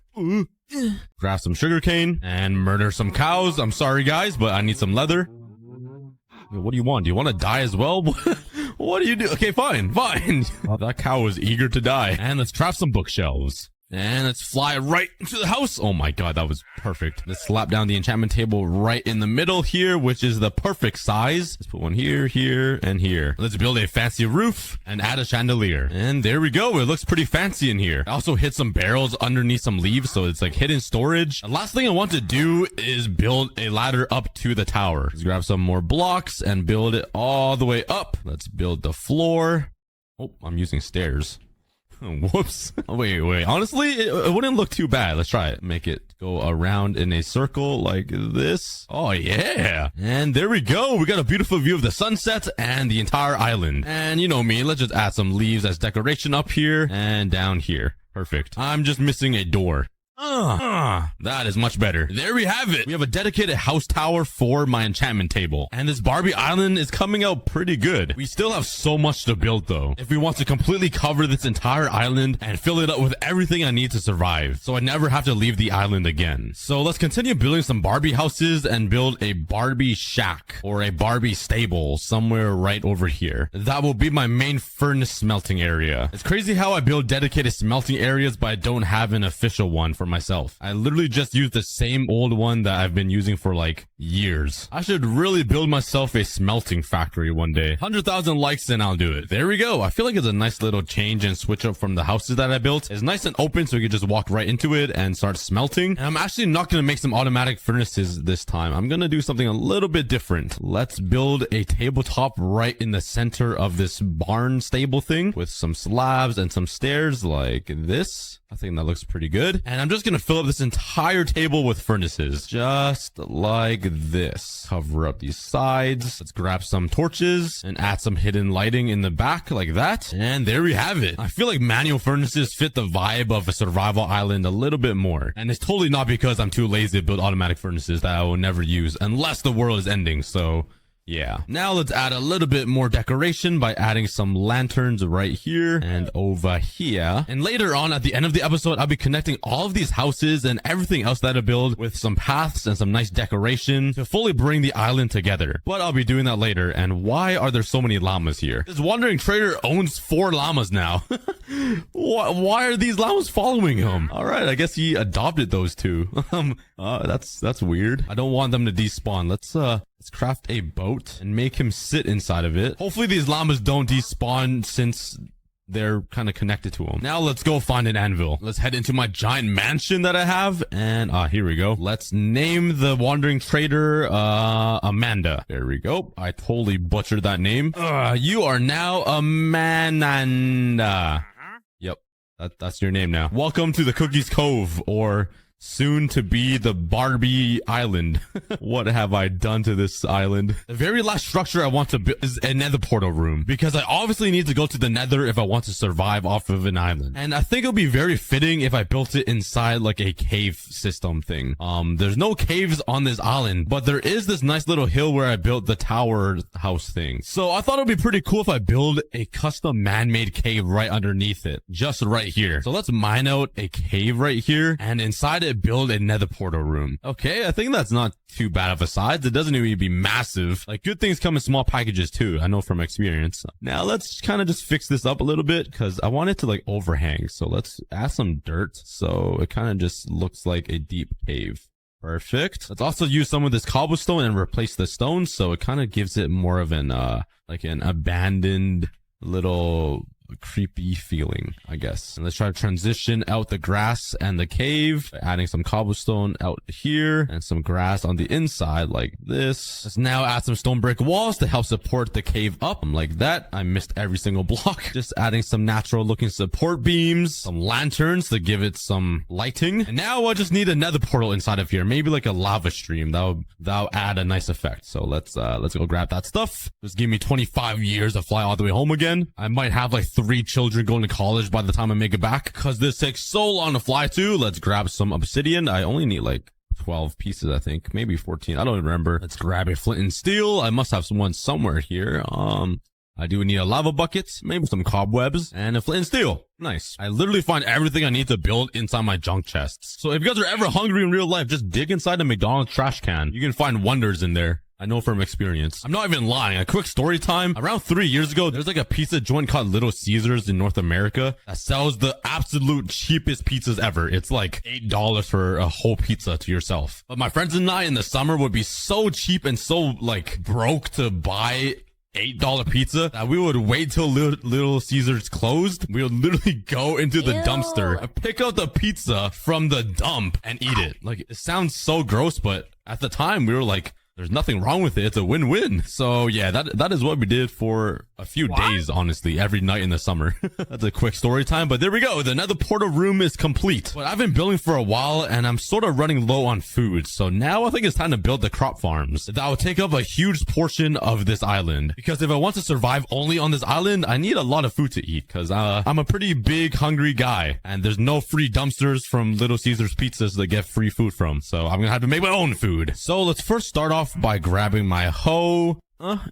Grab some sugarcane and murder some cows. I'm sorry, guys, but I need some leather. What do you want? Do you want to die as well? What do you do? Okay, fine. Oh, that cow was eager to die. And let's craft some bookshelves. And let's fly right into the house. Oh my god, that was perfect. Let's slap down the enchantment table right in the middle here, which is the perfect size. Let's put one here, here, and here. Let's build a fancy roof and add a chandelier. And there we go. It looks pretty fancy in here. I also hid some barrels underneath some leaves, so it's like hidden storage. The last thing I want to do is build a ladder up to the tower. Let's grab some more blocks and build it all the way up. Let's build the floor. Oh, I'm using stairs. Whoops. Oh, wait. Honestly, it wouldn't look too bad. Let's try it. Make it go around in a circle like this. Oh, yeah. And there we go. We got a beautiful view of the sunset and the entire island. And you know me, let's just add some leaves as decoration up here and down here. Perfect. I'm just missing a door. That is much better. There we have it. We have a dedicated house tower for my enchantment table. And this Barbie island is coming out pretty good. We still have so much to build though. If we want to completely cover this entire island and fill it up with everything I need to survive, so I never have to leave the island again. So let's continue building some Barbie houses and build a Barbie shack or a Barbie stable somewhere right over here. That will be my main furnace smelting area. It's crazy how I build dedicated smelting areas, but I don't have an official one for myself. I literally just use the same old one that I've been using for like years. I should really build myself a smelting factory one day. 100,000 likes and I'll do it. There we go. I feel like it's a nice little change and switch up from the houses that I built. It's nice and open so you can just walk right into it and start smelting. And I'm actually not going to make some automatic furnaces this time. I'm going to do something a little bit different. Let's build a tabletop right in the center of this barn stable thing with some slabs and some stairs like this. I think that looks pretty good. And I'm just going to fill up this entire table with furnaces, just like this. Cover up these sides. Let's grab some torches and add some hidden lighting in the back like that. And there we have it. I feel like manual furnaces fit the vibe of a survival island a little bit more. And it's totally not because I'm too lazy to build automatic furnaces that I will never use unless the world is ending. So yeah. Now let's add a little bit more decoration by adding some lanterns right here and over here. And later on at the end of the episode, I'll be connecting all of these houses and everything else that I build with some paths and some nice decoration to fully bring the island together. But I'll be doing that later. And why are there so many llamas here? This wandering trader owns 4 llamas now. Why are these llamas following him? All right, I guess he adopted those 2. That's weird. I don't want them to despawn. Let's craft a boat and make him sit inside of it. Hopefully these llamas don't despawn since they're kind of connected to him. Now let's go find an anvil. Let's head into my giant mansion that I have. And here we go. Let's name the wandering trader Amanda. There we go. I totally butchered that name. You are now Amanda. Yep. That's your name now. Welcome to the Cookies Cove, or soon to be the Barbie Island. What have I done to this island? The very last structure I want to build is a nether portal room, because I obviously need to go to the nether if I want to survive off of an island. And I think it'll be very fitting if I built it inside like a cave system thing. There's no caves on this island, but there is this nice little hill where I built the tower house thing. So I thought it'd be pretty cool if I build a custom man-made cave right underneath it, just right here. So let's mine out a cave right here, and inside it build a nether portal room. Okay, I think that's not too bad of a size. It doesn't need to be massive. Like, good things come in small packages too. I know from experience. Now let's kind of just fix this up a little bit, because I want it to like overhang. So let's add some dirt so it kind of just looks like a deep cave. Perfect. Let's also use some of this cobblestone and replace the stone, so it kind of gives it more of an like an abandoned little creepy feeling, I guess. And let's try to transition out the grass and the cave by adding some cobblestone out here and some grass on the inside like this. Let's now add some stone brick walls to help support the cave up like that. I missed every single block. Just adding some natural looking support beams, some lanterns to give it some lighting. And now I just need a nether portal inside of here, maybe like a lava stream. That'll add a nice effect. So let's go grab that stuff. Just give me 25 years to fly all the way home again. I might have like 3 children going to college by the time I make it back, because this takes so long to fly to. Let's grab some obsidian. I only need like 12 pieces, I think, maybe 14. I don't remember. Let's grab a flint and steel. I must have one somewhere here. I do need a lava bucket, maybe some cobwebs, and a flint and steel. Nice. I literally find everything I need to build inside my junk chests. So if you guys are ever hungry in real life, just dig inside a McDonald's trash can. You can find wonders in there. I know from experience. I'm not even lying. A quick story time. Around 3 years ago, there's like a pizza joint called Little Caesars in North America that sells the absolute cheapest pizzas ever. It's like $8 for a whole pizza to yourself. But my friends and I in the summer would be so cheap and so like broke to buy $8 pizza that we would wait till Little Caesars closed. We would literally go into the dumpster, pick out the pizza from the dump and eat it. Like, it sounds so gross, but at the time we were like, there's nothing wrong with it. It's a win-win. So yeah, that is what we did for a few days, honestly, every night in the summer. That's a quick story time, but there we go. The nether portal room is complete. But I've been building for a while and I'm sort of running low on food. So now I think it's time to build the crop farms. That will take up a huge portion of this island. Because if I want to survive only on this island, I need a lot of food to eat. Because I'm a pretty big, hungry guy. And there's no free dumpsters from Little Caesars Pizzas to get free food from. So I'm going to have to make my own food. So let's first start off by grabbing my hoe.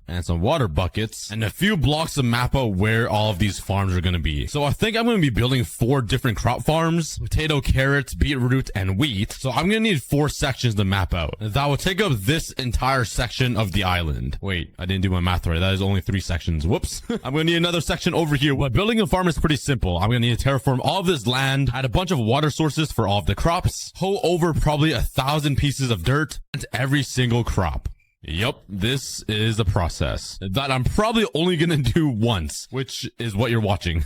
And some water buckets and a few blocks to map out where all of these farms are going to be. So I think I'm going to be building 4 different crop farms: potato, carrots, beetroot, and wheat. So I'm going to need 4 sections to map out. That will take up this entire section of the island. Wait, I didn't do my math right. That is only 3 sections. Whoops. I'm going to need another section over here. But building a farm is pretty simple. I'm going to need to terraform all of this land, add a bunch of water sources for all of the crops, hoe over probably 1,000 pieces of dirt into every single crop. Yup, this is a process that I'm probably only gonna do once, which is what you're watching.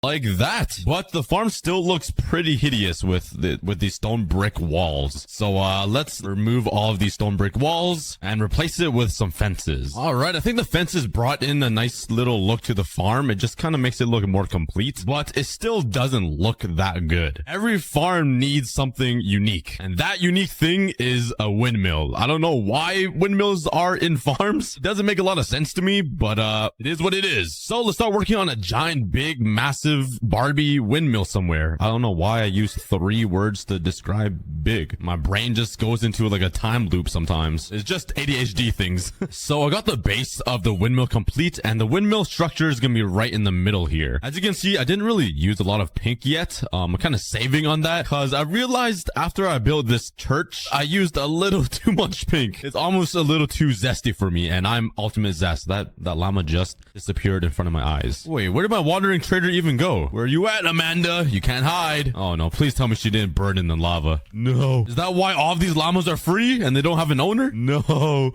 Like that. But the farm still looks pretty hideous with these stone brick walls. So let's remove all of these stone brick walls and replace it with some fences. All right, I think the fences brought in a nice little look to the farm. It just kind of makes it look more complete, but it still doesn't look that good. Every farm needs something unique, and that unique thing is a windmill. I don't know why windmills are in farms. It doesn't make a lot of sense to me, but it is what it is. So let's start working on a giant, big, massive Barbie windmill somewhere. I don't know why I use 3 words to describe big. My brain just goes into like a time loop sometimes. It's just ADHD things. So I got the base of the windmill complete, and the windmill structure is gonna be right in the middle here. As you can see, I didn't really use a lot of pink yet. I'm kind of saving on that because I realized after I built this church, I used a little too much pink. It's almost a little too zesty for me, and I'm ultimate zest. That llama just disappeared in front of my eyes. Wait, where did my wandering trader even go? Where are you at, Amanda? You can't hide. Oh no, please tell me she didn't burn in the lava. No. Is that why all of these llamas are free and they don't have an owner? No.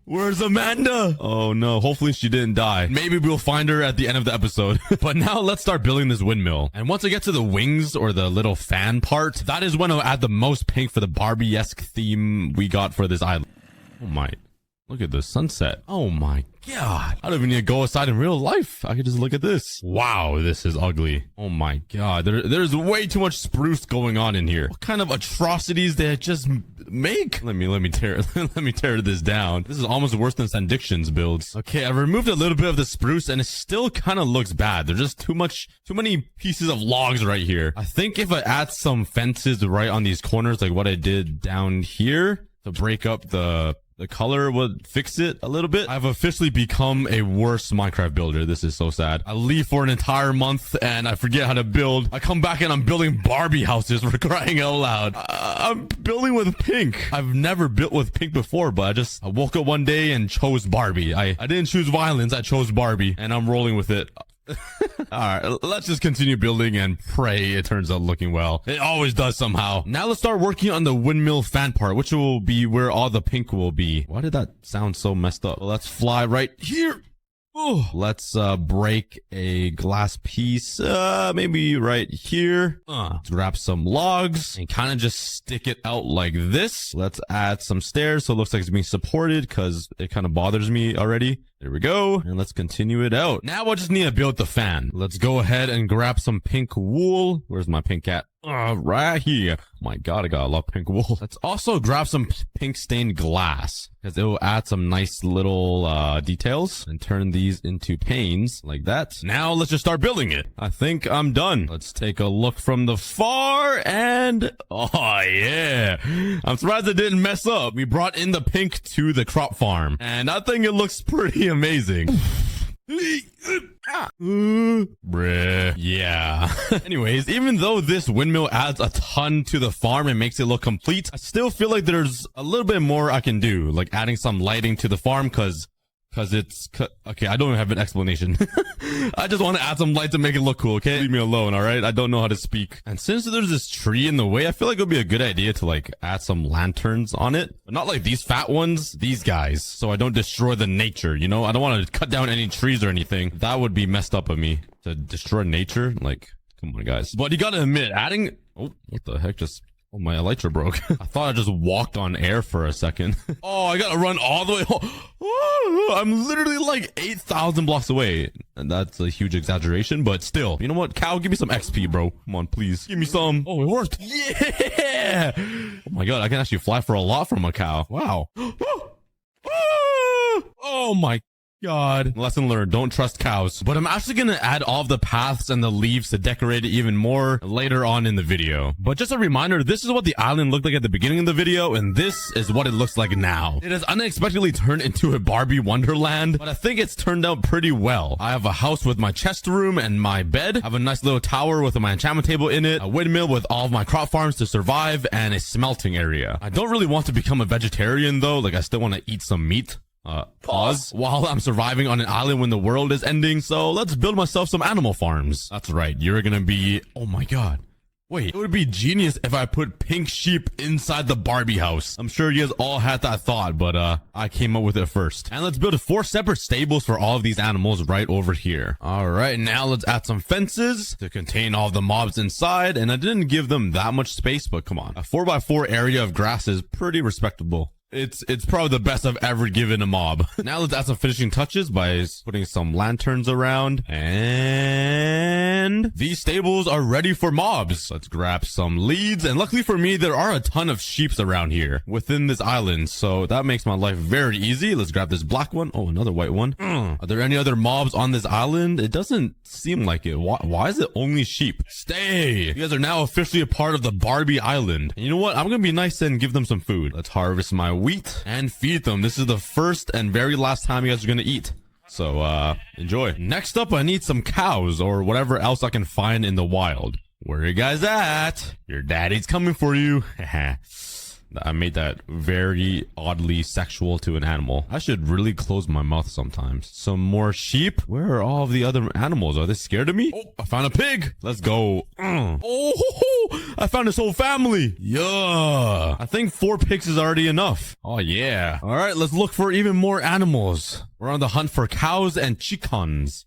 Where's Amanda? Oh no, hopefully she didn't die. Maybe we'll find her at the end of the episode. But now let's start building this windmill. And once I get to the wings or the little fan part, that is when I'll add the most pink for the Barbie-esque theme we got for this island. Oh my. Look at the sunset. Oh my god. I don't even need to go outside in real life. I can just look at this. Wow, this is ugly. Oh my god. There's way too much spruce going on in here. What kind of atrocities did I just make? Let me tear let me tear this down. This is almost worse than Sandiction's builds. Okay, I removed a little bit of the spruce and it still kind of looks bad. There's just too many pieces of logs right here. I think if I add some fences right on these corners, like what I did down here to break up the color would fix it a little bit. I've officially become a worse Minecraft builder. This is so sad. I leave for an entire month and I forget how to build. I come back and I'm building Barbie houses for crying out loud. I'm building with pink. I've never built with pink before, but I woke up one day and chose Barbie. I didn't choose violence. I chose Barbie and I'm rolling with it. All right, let's just continue building and pray it turns out looking well. It always does somehow. Now let's start working on the windmill fan part, which will be where all the pink will be. Why did that sound so messed up? Well, let's fly right here. Oh, let's break a glass piece, maybe right here. Let's grab some logs and kind of just stick it out like this. Let's add some stairs so it looks like it's being supported because it kind of bothers me already. There we go. And let's continue it out. Now I just need to build the fan. Let's go ahead and grab some pink wool. Where's my pink cat? Right here. Oh my god, I got a lot of pink wool. Let's also grab some pink stained glass because it will add some nice little details and turn these into panes like that. Now let's just start building it. I think I'm done. Let's take a look from the far and oh yeah. I'm surprised it didn't mess up. We brought in the pink to the crop farm and I think it looks pretty amazing. Bruh. Yeah. Anyways, even though this windmill adds a ton to the farm and makes it look complete, I still feel like there's a little bit more I can do, like adding some lighting to the farm because it's okay. I don't even have an explanation. I just want to add some light to make it look cool. Okay, leave me alone. All right. I don't know how to speak. And since there's this tree in the way, I feel like it would be a good idea to like add some lanterns on it, but not like these fat ones, these guys. So I don't destroy the nature. You know, I don't want to cut down any trees or anything. That would be messed up of me to destroy nature. Like, come on, guys. But you gotta admit, adding. Oh, what the heck just Oh, my elytra broke. I thought I just walked on air for a second. Oh, I gotta run all the way home. Oh, I'm literally like 8,000 blocks away. And that's a huge exaggeration, but still. You know what, cow? Give me some XP, bro. Come on, please. Give me some. Oh, it worked. Yeah! Oh my god, I can actually fly for a lot from a cow. Wow. Oh my god. Lesson learned, don't trust cows. But I'm actually gonna add all of the paths and the leaves to decorate it even more later on in the video. But just a reminder, this is what the island looked like at the beginning of the video, and this is what it looks like now. It has unexpectedly turned into a Barbie wonderland, but I think it's turned out pretty well. I have a house with my chest room and my bed. I have a nice little tower with my enchantment table in it, a windmill with all of my crop farms to survive, and a smelting area. I don't really want to become a vegetarian though, like I still want to eat some meat. Pause while I'm surviving on an island when the world is ending. So let's build myself some animal farms. That's right. You're gonna be, oh my god. Wait, it would be genius if I put pink sheep inside the Barbie house. I'm sure you guys all had that thought, but I came up with it first. And let's build 4 separate stables for all of these animals right over here. All right, now let's add some fences to contain all the mobs inside. And I didn't give them that much space, but come on. A 4x4 area of grass is pretty respectable. It's probably the best I've ever given a mob. Now let's add some finishing touches by putting some lanterns around. And these stables are ready for mobs. Let's grab some leads. And luckily for me, there are a ton of sheeps around here within this island. So that makes my life very easy. Let's grab this black one. Oh, another white one. Are there any other mobs on this island? It doesn't seem like it. Why is it only sheep? Stay. You guys are now officially a part of the Barbie island. And you know what? I'm going to be nice and give them some food. Let's harvest my wheat and feed them. This is the first and very last time you guys are gonna eat, so enjoy. Next up, I need some cows or whatever else I can find in the wild. Where are you guys at? Your daddy's coming for you. I made that very oddly sexual to an animal. I should really close my mouth sometimes. Some more sheep. Where are all of the other animals? Are they scared of me? Oh, I found a pig. Let's go. Oh, I found this whole family. Yeah. I think 4 pigs is already enough. Oh, yeah. All right, let's look for even more animals. We're on the hunt for cows and chickens.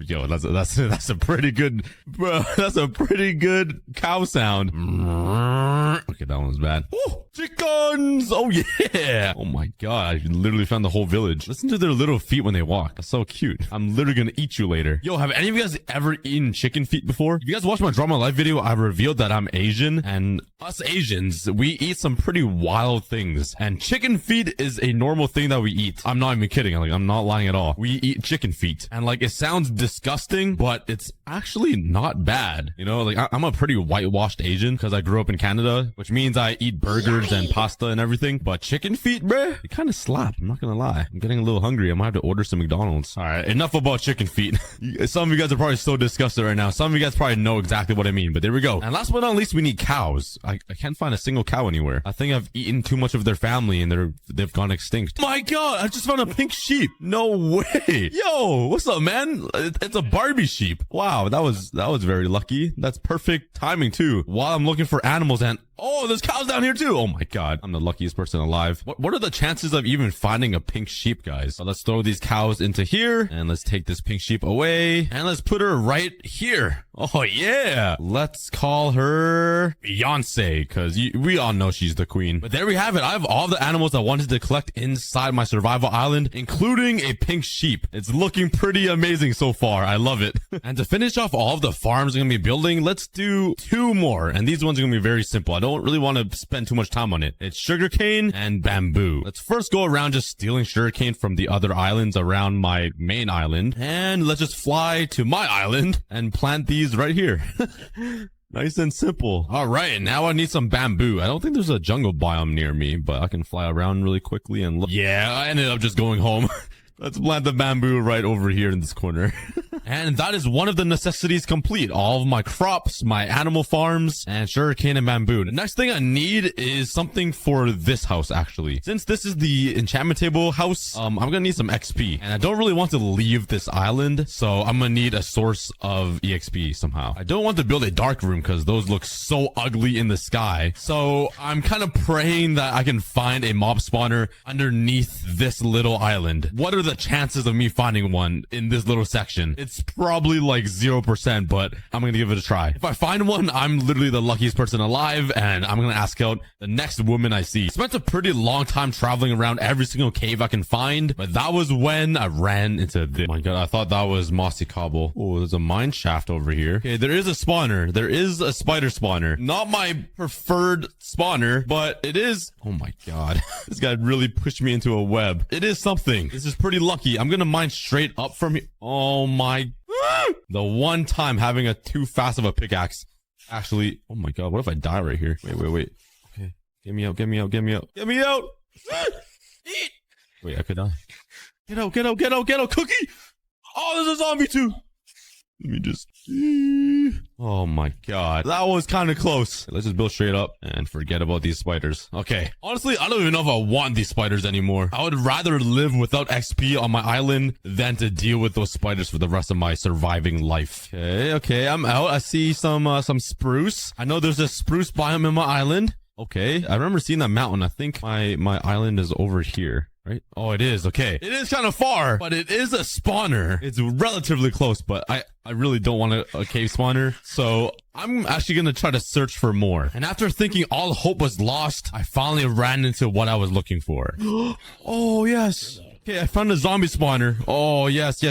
Yo, that's a pretty good, bro. That's a pretty good cow sound. Okay, that one was bad. Ooh, chickens! Oh yeah! Oh my god, I literally found the whole village. Listen to their little feet when they walk. That's so cute. I'm literally gonna eat you later. Yo, have any of you guys ever eaten chicken feet before? If you guys watched my Draw My Life video, I revealed that I'm Asian, and us Asians, we eat some pretty wild things. And chicken feet is a normal thing that we eat. I'm not even kidding. I'm not lying at all. We eat chicken feet. And it sounds disgusting, but it's actually not bad. You know, I'm a pretty whitewashed Asian because I grew up in Canada, which means I eat burgers and pasta and everything. But chicken feet, bruh, they kind of slap. I'm not gonna lie. I'm getting a little hungry. I might have to order some McDonald's. All right, enough about chicken feet. Some of you guys are probably so disgusted right now. Some of you guys probably know exactly what I mean, but there we go. And last but not least, we need cows. I can't find a single cow anywhere. I think I've eaten too much of their family and they've gone extinct. My god, I just found a pink sheep. No way. Yo, what's up, man? It's a Barbie sheep. Wow, that was very lucky. That's perfect timing too. While I'm looking for animals and oh, there's cows down here too. Oh my god, I'm the luckiest person alive. What are the chances of even finding a pink sheep, guys? So let's throw these cows into here and let's take this pink sheep away and let's put her right here. Oh yeah, let's call her Beyonce because we all know she's the queen. But there we have it. I have all the animals I wanted to collect inside my survival island, including a pink sheep. It's looking pretty amazing so far. I love it. And to finish off all of the farms I'm gonna be building, let's do 2 more, and these ones are gonna be very simple. I don't really want to spend too much time on it. It's sugarcane and bamboo. Let's first go around just stealing sugarcane from the other islands around my main island, and let's just fly to my island and plant these right here. Nice and simple. All right, now I need some bamboo. I don't think there's a jungle biome near me, but I can fly around really quickly and look. Yeah, I ended up just going home. Let's plant the bamboo right over here in this corner. And that is one of the necessities complete. All of my crops, my animal farms, and sugarcane and bamboo. The next thing I need is something for this house, actually. Since this is the enchantment table house, I'm gonna need some XP. And I don't really want to leave this island, so I'm gonna need a source of EXP somehow. I don't want to build a dark room because those look so ugly in the sky. So I'm kind of praying that I can find a mob spawner underneath this little island. What are the chances of me finding one in this little section? It's It's probably like 0%, but I'm gonna give it a try. If I find one, I'm literally the luckiest person alive, and I'm gonna ask out the next woman I see. Spent a pretty long time traveling around every single cave I can find, but that was when I ran into this. Oh my god, I thought that was mossy cobble. Oh, there's a mine shaft over here. Okay, there is a spawner. There is a spider spawner. Not my preferred spawner, but it is. Oh my god. This guy really pushed me into a web. It is something. This is pretty lucky. I'm gonna mine straight up from here. Oh my. The one time having a too fast of a pickaxe. Actually, oh my god, what if I die right here? Wait. Okay. Get me out. Get me out. Eat. Wait, I could die. Get out. Cookie. Oh, there's a zombie too. Let me just. Oh my god. That was kind of close. Let's just build straight up and forget about these spiders. Okay. Honestly, I don't even know if I want these spiders anymore. I would rather live without XP on my island than to deal with those spiders for the rest of my surviving life. Okay. I'm out. I see some spruce. I know there's a spruce biome in my island. Okay. I remember seeing that mountain. I think my island is over here. Right? Oh, it is. Okay. It is kind of far, but it is a spawner. It's relatively close, but I really don't want a cave spawner. So I'm actually going to try to search for more. And after thinking all hope was lost, I finally ran into what I was looking for. Oh, yes. Okay, I found a zombie spawner. Oh, yes.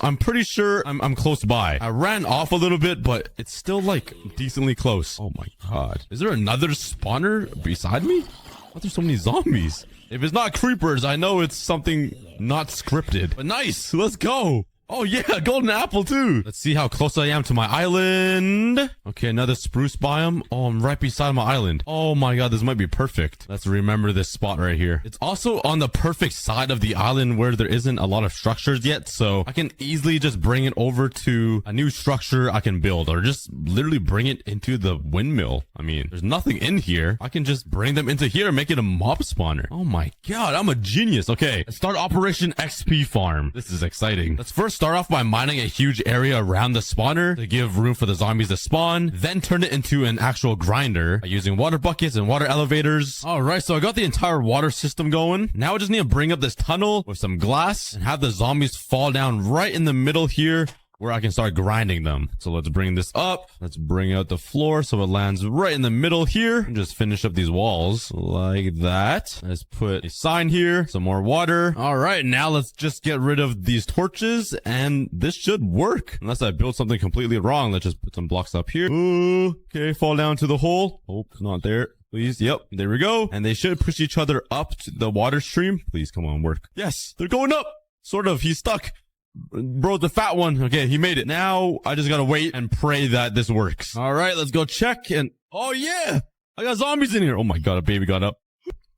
I'm pretty sure I'm close by. I ran off a little bit, but it's still like decently close. Oh my god. Is there another spawner beside me? Why are there so many zombies? If it's not creepers, I know it's something not scripted. But nice, let's go. Oh yeah, golden apple too. Let's see how close I am to my island. Okay, another spruce biome. Oh, I'm right beside my island. Oh my god, this might be perfect. Let's remember this spot right here. It's also on the perfect side of the island where there isn't a lot of structures yet, so I can easily just bring it over to a new structure I can build, or just literally bring it into the windmill. I mean, there's nothing in here. I can just bring them into here and make it a mob spawner. Oh my god, I'm a genius. Okay, let's start Operation XP Farm. This is exciting. Let's first start off by mining a huge area around the spawner to give room for the zombies to spawn, then turn it into an actual grinder by using water buckets and water elevators. All right, so I got the entire water system going. Now I just need to bring up this tunnel with some glass and have the zombies fall down right in the middle here, where I can start grinding them. So let's bring this up. Let's bring out the floor so it lands right in the middle here. And just finish up these walls like that. Let's put a sign here. Some more water. All right, now let's just get rid of these torches and this should work. Unless I built something completely wrong. Let's just put some blocks up here. Ooh, okay, fall down to the hole. Oh, it's not there. Please. Yep. There we go. And they should push each other up to the water stream. Please, come on, work. Yes, they're going up. Sort of. He's stuck. Bro, the fat one. Okay, he made it. Now I just gotta wait and pray that this works. All right, let's go check. And oh yeah, I got zombies in here. Oh my god, a baby got up.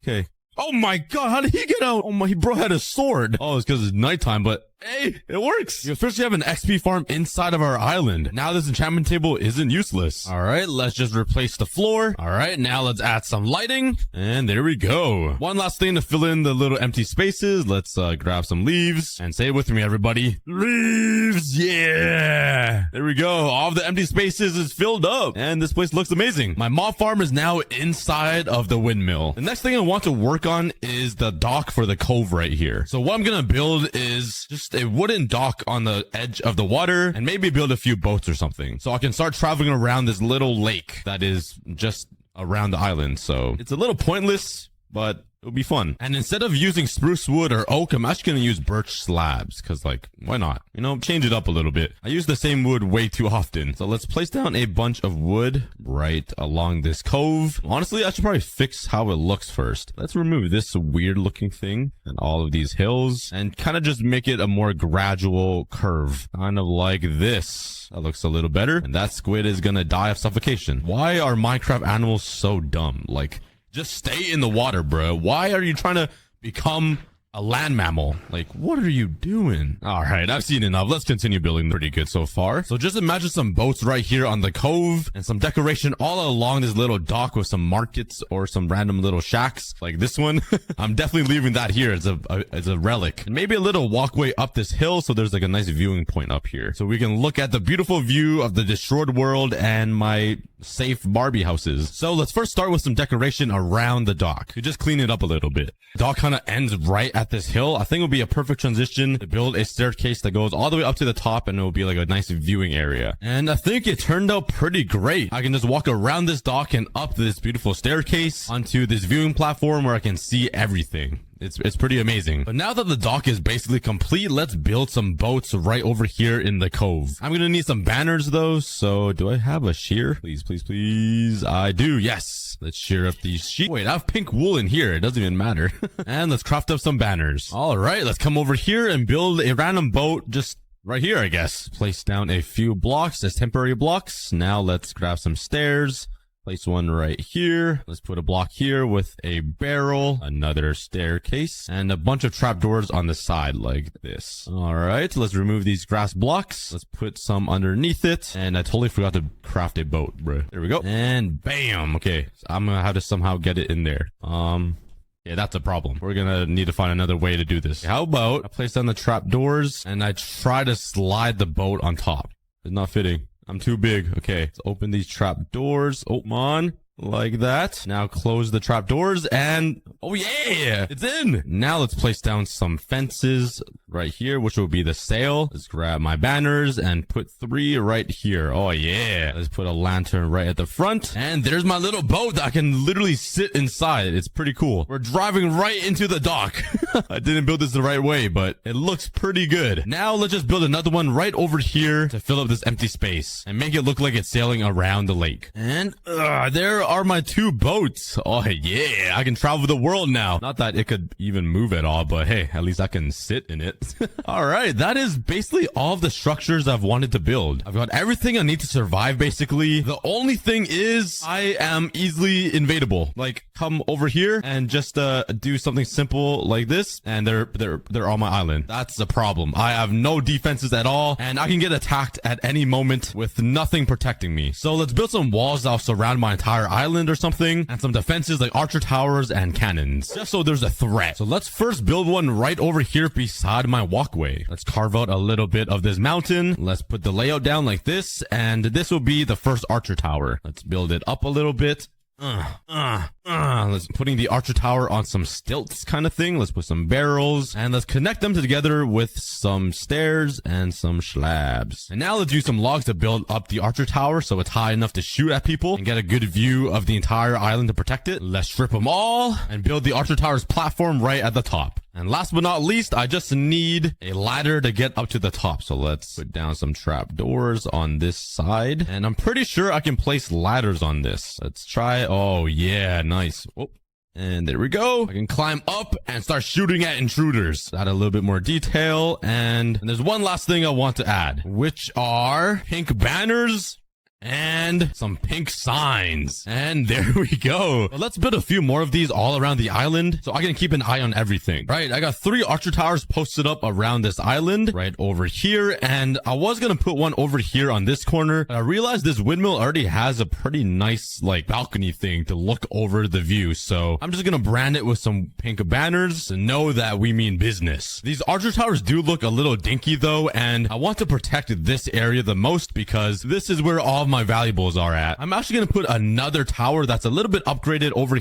Okay. Oh my god, how did he get out? Oh my, bro had a sword. Oh, it's because it's nighttime, but hey, it works. We officially have an XP farm inside of our island. Now this enchantment table isn't useless. All right, let's just replace the floor. All right, now let's add some lighting. And there we go. One last thing to fill in the little empty spaces. Let's grab some leaves and say it with me, everybody. Leaves, yeah. There we go. All of the empty spaces is filled up and this place looks amazing. My mob farm is now inside of the windmill. The next thing I want to work on is the dock for the cove right here. So what I'm gonna build is just a wooden dock on the edge of the water and maybe build a few boats or something. So I can start traveling around this little lake that is just around the island. So it's a little pointless, but it'll be fun. And instead of using spruce wood or oak, I'm actually going to use birch slabs because, like, why not? You know, change it up a little bit. I use the same wood way too often. So let's place down a bunch of wood right along this cove. Honestly, I should probably fix how it looks first. Let's remove this weird looking thing and all of these hills and kind of just make it a more gradual curve. Kind of like this. That looks a little better. And that squid is going to die of suffocation. Why are Minecraft animals so dumb? Like, just stay in the water, bro. Why are you trying to become a land mammal? Like, what are you doing? All right, I've seen enough. Let's continue building. Pretty good so far. So just imagine some boats right here on the cove and some decoration all along this little dock with some markets or some random little shacks like this one. I'm definitely leaving that here as a relic. And maybe a little walkway up this hill so there's like a nice viewing point up here. So we can look at the beautiful view of the destroyed world and my safe Barbie houses. So let's first start with some decoration around the dock to just clean it up a little bit. The dock kind of ends right at this hill. I think it would be a perfect transition to build a staircase that goes all the way up to the top, and it will be like a nice viewing area. And I think it turned out pretty great. I can just walk around this dock and up this beautiful staircase onto this viewing platform where I can see everything. It's pretty amazing. But now that the dock is basically complete, let's build some boats right over here in the cove. I'm gonna need some banners though, so do I have a shear? Please, please, please. I do, yes. Let's shear up these sheep. Wait, I have pink wool in here. It doesn't even matter. And let's craft up some banners. All right, let's come over here and build a random boat just right here, I guess. Place down a few blocks as temporary blocks. Now let's grab some stairs. Place one right here. Let's put a block here with a barrel, another staircase, and a bunch of trapdoors on the side like this. All right, let's remove these grass blocks. Let's put some underneath it. And I totally forgot to craft a boat, bro. There we go. And bam. Okay, so I'm gonna have to somehow get it in there. Yeah, that's a problem. We're gonna need to find another way to do this. How about I place down the trapdoors and I try to slide the boat on top? It's not fitting. I'm too big. Okay, let's open these trap doors. Oh, come on. Like that. Now close the trap doors and oh yeah, it's in. Now let's place down some fences right here, which will be the sail. Let's grab my banners and put 3 right here. Oh yeah. Let's put a lantern right at the front. And there's my little boat that I can literally sit inside. It's pretty cool. We're driving right into the dock. I didn't build this the right way, but it looks pretty good. Now let's just build another one right over here to fill up this empty space and make it look like it's sailing around the lake. And there are my 2 boats. Oh yeah, I can travel the world now. Not that it could even move at all, but hey, at least I can sit in it. All right, that is basically all of the structures I've wanted to build. I've got everything I need to survive basically. The only thing is I am easily invadable. Like come over here and just do something simple like this and they're on my island. That's the problem. I have no defenses at all and I can get attacked at any moment with nothing protecting me. So let's build some walls that'll surround my entire island or something, and some defenses like archer towers and cannons, just so there's a threat. So let's first build one right over here beside my walkway. Let's carve out a little bit of this mountain. Let's put the layout down like this, and this will be the first archer tower. Let's build it up a little bit. Let's putting the archer tower on some stilts kind of thing. Let's put some barrels and let's connect them together with some stairs and some slabs. And now let's use some logs to build up the archer tower so it's high enough to shoot at people and get a good view of the entire island to protect it. Let's strip them all and build the archer tower's platform right at the top. And last but not least, I just need a ladder to get up to the top. So let's put down some trap doors on this side. And I'm pretty sure I can place ladders on this. Let's try. Oh, yeah. Nice. Oh. And there we go. I can climb up and start shooting at intruders. Add a little bit more detail. And there's one last thing I want to add, which are pink banners and some pink signs. And there we go. But let's build a few more of these all around the island so I can keep an eye on everything. Right, I got 3 archer towers posted up around this island right over here, and I was gonna put one over here on this corner, but I realized this windmill already has a pretty nice like balcony thing to look over the view, so I'm just gonna brand it with some pink banners to know that we mean business. These archer towers do look a little dinky though, and I want to protect this area the most because this is where all of my valuables are at. I'm actually going to put another tower that's a little bit upgraded over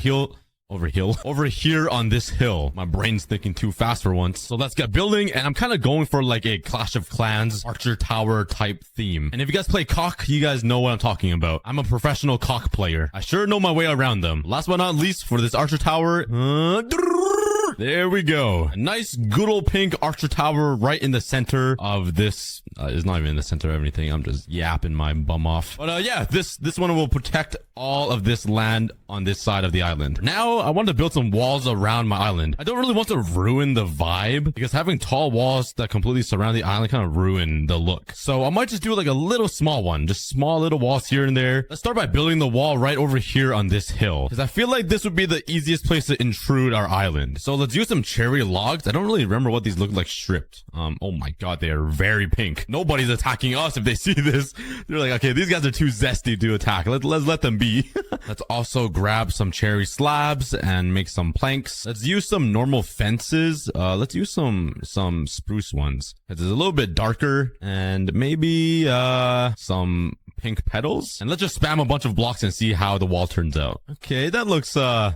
here on this hill. My brain's thinking too fast for once. So let's get building, and I'm kind of going for like a Clash of Clans archer tower type theme. And if you guys play cock, you guys know what I'm talking about. I'm a professional cock player. I sure know my way around them. Last but not least, for this archer tower, there we go. A nice good old pink archer tower right in the center of this. It's not even in the center of anything. I'm just yapping my bum off. But yeah, this one will protect all of this land on this side of the island. Now, I want to build some walls around my island. I don't really want to ruin the vibe because having tall walls that completely surround the island kind of ruin the look. So I might just do like a little small one, just small little walls here and there. Let's start by building the wall right over here on this hill because I feel like this would be the easiest place to intrude our island. So let's use some cherry logs. I don't really remember what these look like stripped. Oh my god, they are very pink. Nobody's attacking us if they see this. They're like, okay, these guys are too zesty to attack. Let's let them be. Let's also grab some cherry slabs and make some planks. Let's use some normal fences. Let's use some spruce ones. It's a little bit darker, and maybe some pink petals. And let's just spam a bunch of blocks and see how the wall turns out. Okay, that looks, it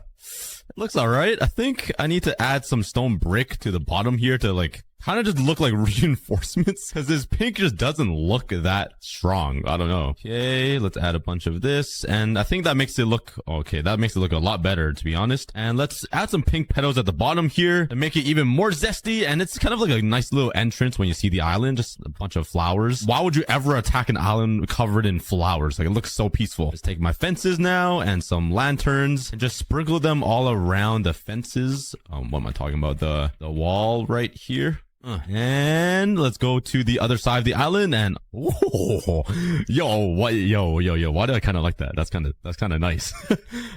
looks all right. I think I need to add some stone brick to the bottom here to like kind of just look like reinforcements, because this pink just doesn't look that strong. I don't know. Okay, let's add a bunch of this, and I think that makes it look okay. That makes it look a lot better, to be honest. And let's add some pink petals at the bottom here to make it even more zesty. And it's kind of like a nice little entrance when you see the island, just a bunch of flowers. Why would you ever attack an island covered in flowers? Like, it looks so peaceful. Let's take my fences now and some lanterns and just sprinkle them all around the fences. What am I talking about? The wall right here. And let's go to the other side of the island, and why do I kind of like that? That's kind of nice.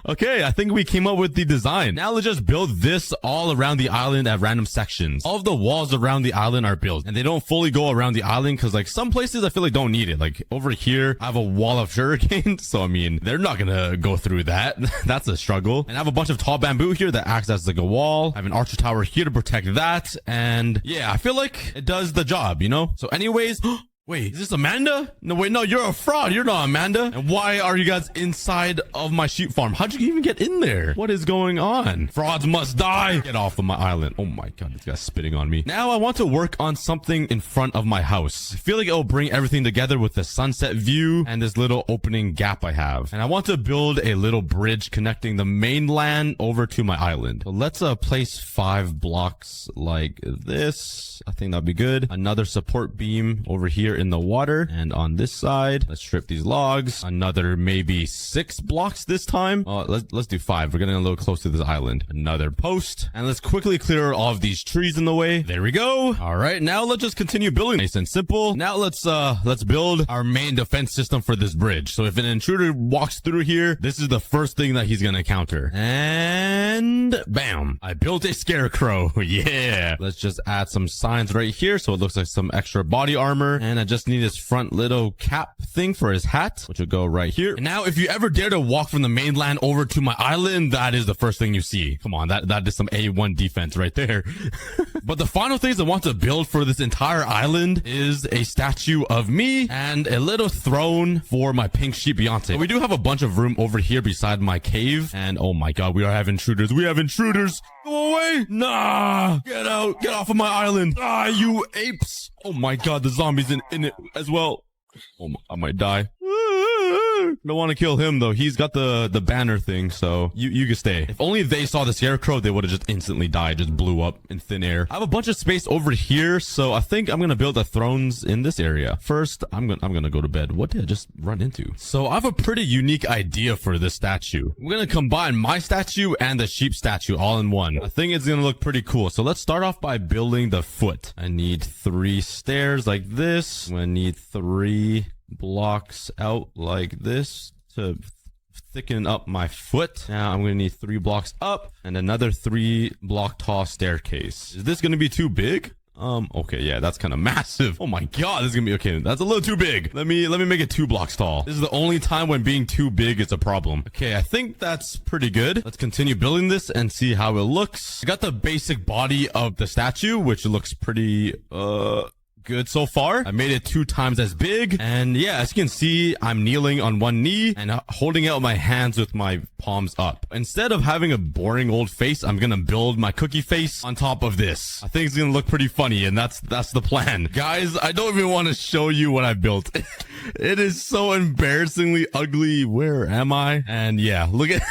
Okay, I think we came up with the design. Now let's just build this all around the island at random sections. All of the walls around the island are built, and they don't fully go around the island because like some places I feel like don't need it. Like over here, I have a wall of sugarcane, so I mean they're not gonna go through that. That's a struggle. And I have a bunch of tall bamboo here that acts as like a wall. I have an archer tower here to protect that, and yeah, I feel like it does the job, you know? So anyways, wait, is this Amanda? No, wait, no, you're a fraud. You're not Amanda. And why are you guys inside of my sheep farm? How'd you even get in there? What is going on? Frauds must die. Get off of my island. Oh my God, this guy's spitting on me. Now I want to work on something in front of my house. I feel like it'll bring everything together with the sunset view and this little opening gap I have. And I want to build a little bridge connecting the mainland over to my island. So let's place 5 blocks like this. I think that'd be good. Another support beam over here in the water, and on this side let's strip these logs. Another maybe 6 blocks this time. Let's do 5. We're getting a little close to this island. Another post, and let's quickly clear all of these trees in the way. There we go. All right, now let's just continue building. Nice and simple. Now let's build our main defense system for this bridge. So if an intruder walks through here, this is the first thing that he's gonna encounter. And bam, I built a scarecrow. Yeah, let's just add some signs right here so it looks like some extra body armor. And I just need his front little cap thing for his hat, which will go right here. And now if you ever dare to walk from the mainland over to my island, that is the first thing you see. Come on, that is some A1 defense right there. But the final things I want to build for this entire island is a statue of me and a little throne for my pink sheep Beyonce. We do have a bunch of room over here beside my cave, and oh my God, we have intruders. We have intruders. Go away. Nah, get out. Get off of my island. Ah, you apes. Oh my God, the zombies in it as well. Oh, I might die. Don't want to kill him though. He's got the banner thing, so you can stay. If only they saw the scarecrow, they would have just instantly died, just blew up in thin air. I have a bunch of space over here, so I think I'm gonna build the thrones in this area. First, I'm gonna go to bed. What did I just run into? So I have a pretty unique idea for this statue. I'm gonna combine my statue and the sheep statue all in one. I think it's gonna look pretty cool. So let's start off by building the foot. I need 3 stairs like this. I'm gonna need 3 blocks out like this to thicken up my foot. Now I'm gonna need 3 blocks up and another 3 block tall staircase. Is this gonna be too big? Okay, yeah, that's kind of massive. Oh my God, this is gonna be okay. That's a little too big. Let me make it 2 blocks tall. This is the only time when being too big is a problem. Okay, I think that's pretty good. Let's continue building this and see how it looks. I got the basic body of the statue, which looks pretty, good so far. I made it 2 times as big, and yeah, as you can see, I'm kneeling on one knee and holding out my hands with my palms up. Instead of having a boring old face, I'm gonna build my cookie face on top of this. I think it's gonna look pretty funny, and that's the plan. Guys, I don't even want to show you what I built. It is so embarrassingly ugly. Where am I? And yeah, look at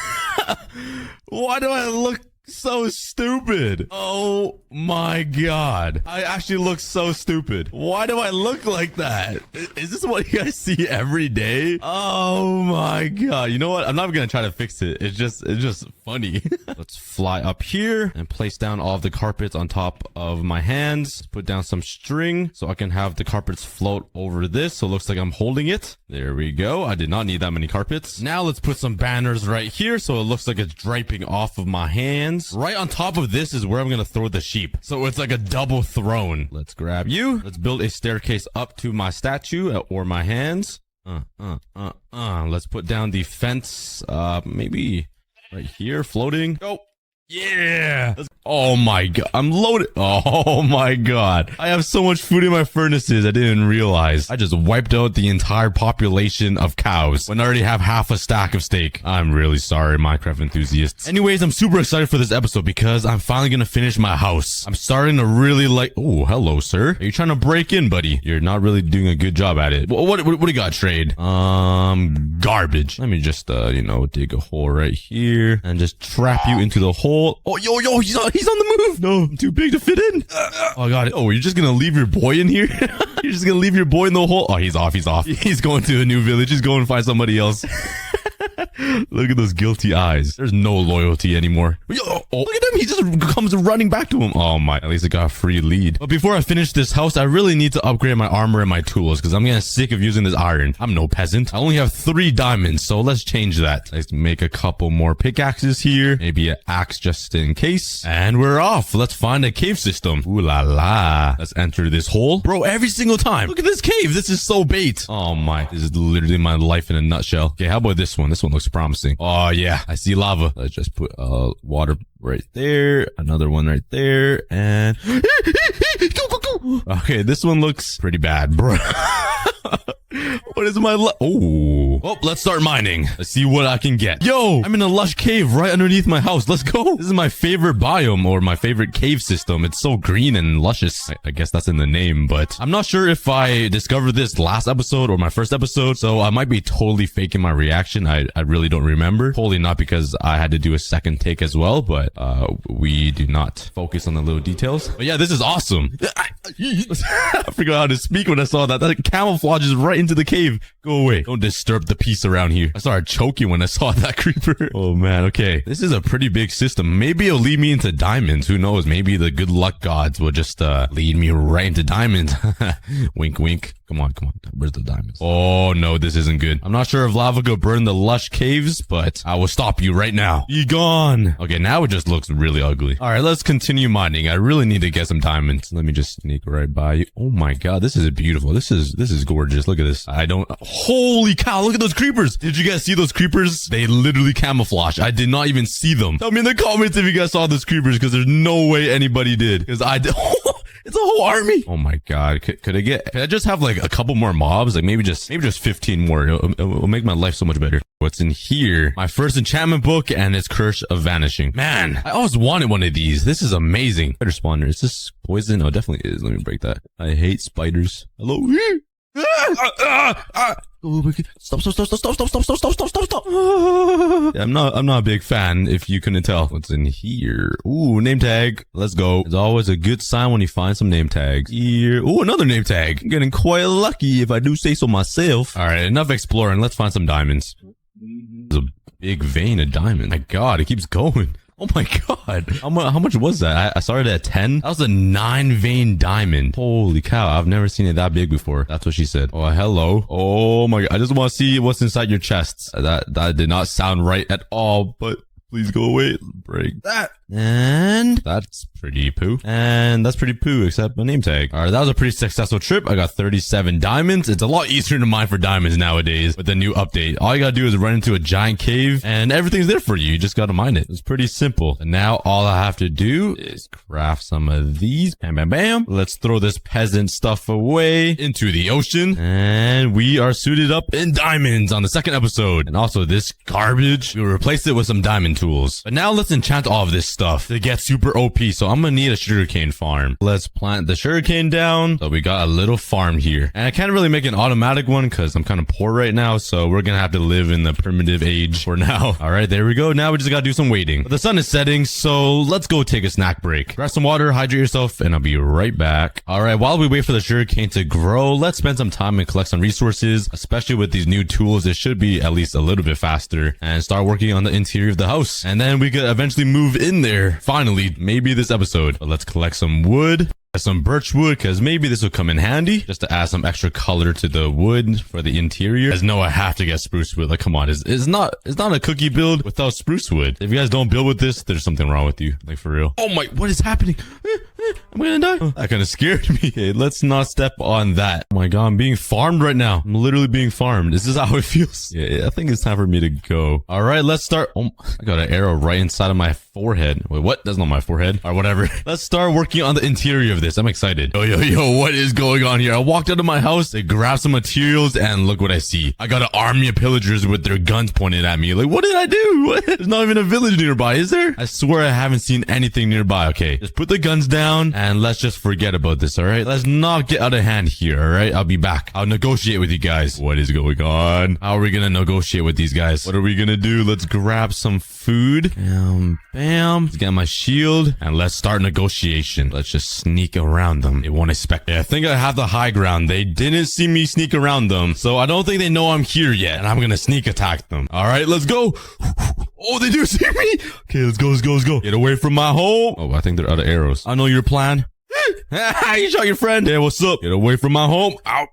why do I look so stupid? Oh my God, I actually look so stupid. Why do I look like that? Is this what you guys see every day? Oh my God, you know what, I'm not gonna try to fix it. It's just funny. Let's fly up here and place down all of the carpets on top of my hands. Put down some string so I can have the carpets float over this, so it looks like I'm holding it. There we go. I did not need that many carpets. Now let's put some banners right here so it looks like it's draping off of my hands. Right on top of this is where I'm gonna throw the sheep, so it's like a double throne. Let's grab you. Let's build a staircase up to my statue or my hands. Let's put down the fence, maybe right here, floating. Oh, yeah. Oh my god, I'm loaded. Oh my god, I have so much food in my furnaces I didn't realize. I just wiped out the entire population of cows when I already have half a stack of steak. I'm really sorry, Minecraft enthusiasts. Anyways, I'm super excited for this episode because I'm finally gonna finish my house. I'm starting to really like... Oh, hello, sir. Are you trying to break in, buddy? You're not really doing a good job at it. What do you got, trade? Garbage. Let me just, you know, dig a hole right here and just trap you into the hole. Oh, yo, he's on the move. No, I'm too big to fit in. Oh, God. Oh, you're just gonna leave your boy in here? You're just gonna leave your boy in the hole? Oh, he's off. He's going to a new village. He's going to find somebody else. Look at those guilty eyes. There's no loyalty anymore. Yo, oh, look at him. He just comes running back to him. Oh my, at least I got a free lead. But before I finish this house, I really need to upgrade my armor and my tools because I'm getting sick of using this iron. I'm no peasant. I only have 3 diamonds, so let's change that. Let's make a couple more pickaxes here. Maybe an axe just in case. And we're off. Let's find a cave system. Ooh la la. Let's enter this hole. Bro, every single time. Look at this cave. This is so bait. Oh my. This is literally my life in a nutshell. Okay, how about this one? This one looks promising. Oh yeah, I see lava. Let's just put water right there, another one right there, and okay, this one looks pretty bad, bro. What is my oh, let's start mining. Let's see what I can get. Yo, I'm in a lush cave right underneath my house. Let's go. This is my favorite biome, or my favorite cave system. It's so green and luscious. I guess that's in the name, but I'm not sure if I discovered this last episode or my first episode, so I might be totally faking my reaction. I really don't remember. Totally not because I had to do a second take as well, but we do not focus on the little details. But yeah, this is awesome. I forgot how to speak when I saw that. That camouflages right into the cave. Go away. Don't disturb the peace around here. I started choking when I saw that creeper. Oh man, okay. This is a pretty big system. Maybe it'll lead me into diamonds. Who knows? Maybe the good luck gods will just lead me right into diamonds. Wink, wink. Come on. Where's the diamonds? Oh no, this isn't good. I'm not sure if lava could burn the lush caves, but I will stop you right now. Be gone. Okay, now it just looks really ugly. All right, let's continue mining. I really need to get some diamonds. Let me just sneak right by you. Oh my god, this is beautiful. This is gorgeous. Look at this. Holy cow, look at those creepers. Did you guys see those creepers? They literally camouflage. I did not even see them. Tell me in the comments if you guys saw those creepers, because there's no way anybody did. Because I did. It's a whole army. Oh my god. Could I just have like a couple more mobs? Like maybe just 15 more. It'll make my life so much better. What's in here? My first enchantment book and its curse of vanishing. Man, I always wanted one of these. This is amazing. Spider spawner. Is this poison? Oh, it definitely is. Let me break that. I hate spiders. Hello? Stop. Yeah, I'm not a big fan, if you couldn't tell. What's in here? Ooh, name tag. Let's go. It's always a good sign when you find some name tags. Here. Ooh, another name tag. I'm getting quite lucky if I do say so myself. All right, enough exploring. Let's find some diamonds. There's a big vein of diamond. My god, it keeps going. Oh my god. How much was that? I started at 10. That was a 9 vein diamond. Holy cow. I've never seen it that big before. That's what she said. Oh, hello. Oh my god. I just want to see what's inside your chests. That did not sound right at all, but please go away. Break that. And that's pretty poo. And that's pretty poo, except my name tag. All right, that was a pretty successful trip. I got 37 diamonds. It's a lot easier to mine for diamonds nowadays with the new update. All you gotta do is run into a giant cave and everything's there for you. You just gotta mine it. It's pretty simple. And now all I have to do is craft some of these. Bam, bam, bam. Let's throw this peasant stuff away into the ocean. And we are suited up in diamonds on the second episode. And also this garbage, we'll replace it with some diamond tools. But now let's enchant all of this stuff to get super OP. So I'm gonna need a sugarcane farm. Let's plant the sugarcane down. So we got a little farm here. And I can't really make an automatic one because I'm kind of poor right now. So we're gonna have to live in the primitive age for now. All right, there we go. Now we just gotta do some waiting. But the sun is setting, so let's go take a snack break. Grab some water, hydrate yourself, and I'll be right back. All right, while we wait for the sugarcane to grow, let's spend some time and collect some resources, especially with these new tools. It should be at least a little bit faster, and start working on the interior of the house. And then we could eventually move in there. Finally, maybe this episode. But let's collect some wood. Some birch wood, because maybe this will come in handy just to add some extra color to the wood for the interior. As no, I have to get spruce wood. Like, come on, it's not a cookie build without spruce wood. If you guys don't build with this, there's something wrong with you. Like, for real. Oh my, what is happening? I'm gonna die. That kind of scared me. Okay, let's not step on that. Oh my god, I'm being farmed right now. I'm literally being farmed. Is this how it feels? Yeah, I think it's time for me to go. All right, let's start. Oh, I got an arrow right inside of my forehead. Wait, what? That's not my forehead. Or whatever. Let's start working on the interior of this. I'm excited. Yo, what is going on here? I walked out of my house, I grabbed some materials, and look what I see. I got an army of pillagers with their guns pointed at me. Like, what did I do? There's not even a village nearby, is there? I swear I haven't seen anything nearby. Okay, just put the guns down and let's just forget about this, all right? Let's not get out of hand here, all right? I'll be back. I'll negotiate with you guys. What is going on? How are we gonna negotiate with these guys? What are we gonna do? Let's grab some food. Bam. Let's get my shield and let's start negotiation. Let's just sneak around them. They won't expect it. I think I have the high ground. They didn't see me sneak around them, so I don't think they know I'm here yet, and I'm gonna sneak attack them. All right, let's go. Oh, they do see me. Okay, let's go. Get away from my home. Oh, I think they're out of arrows. I know your plan. You shot your friend. Hey, what's up? Get away from my home. Ow.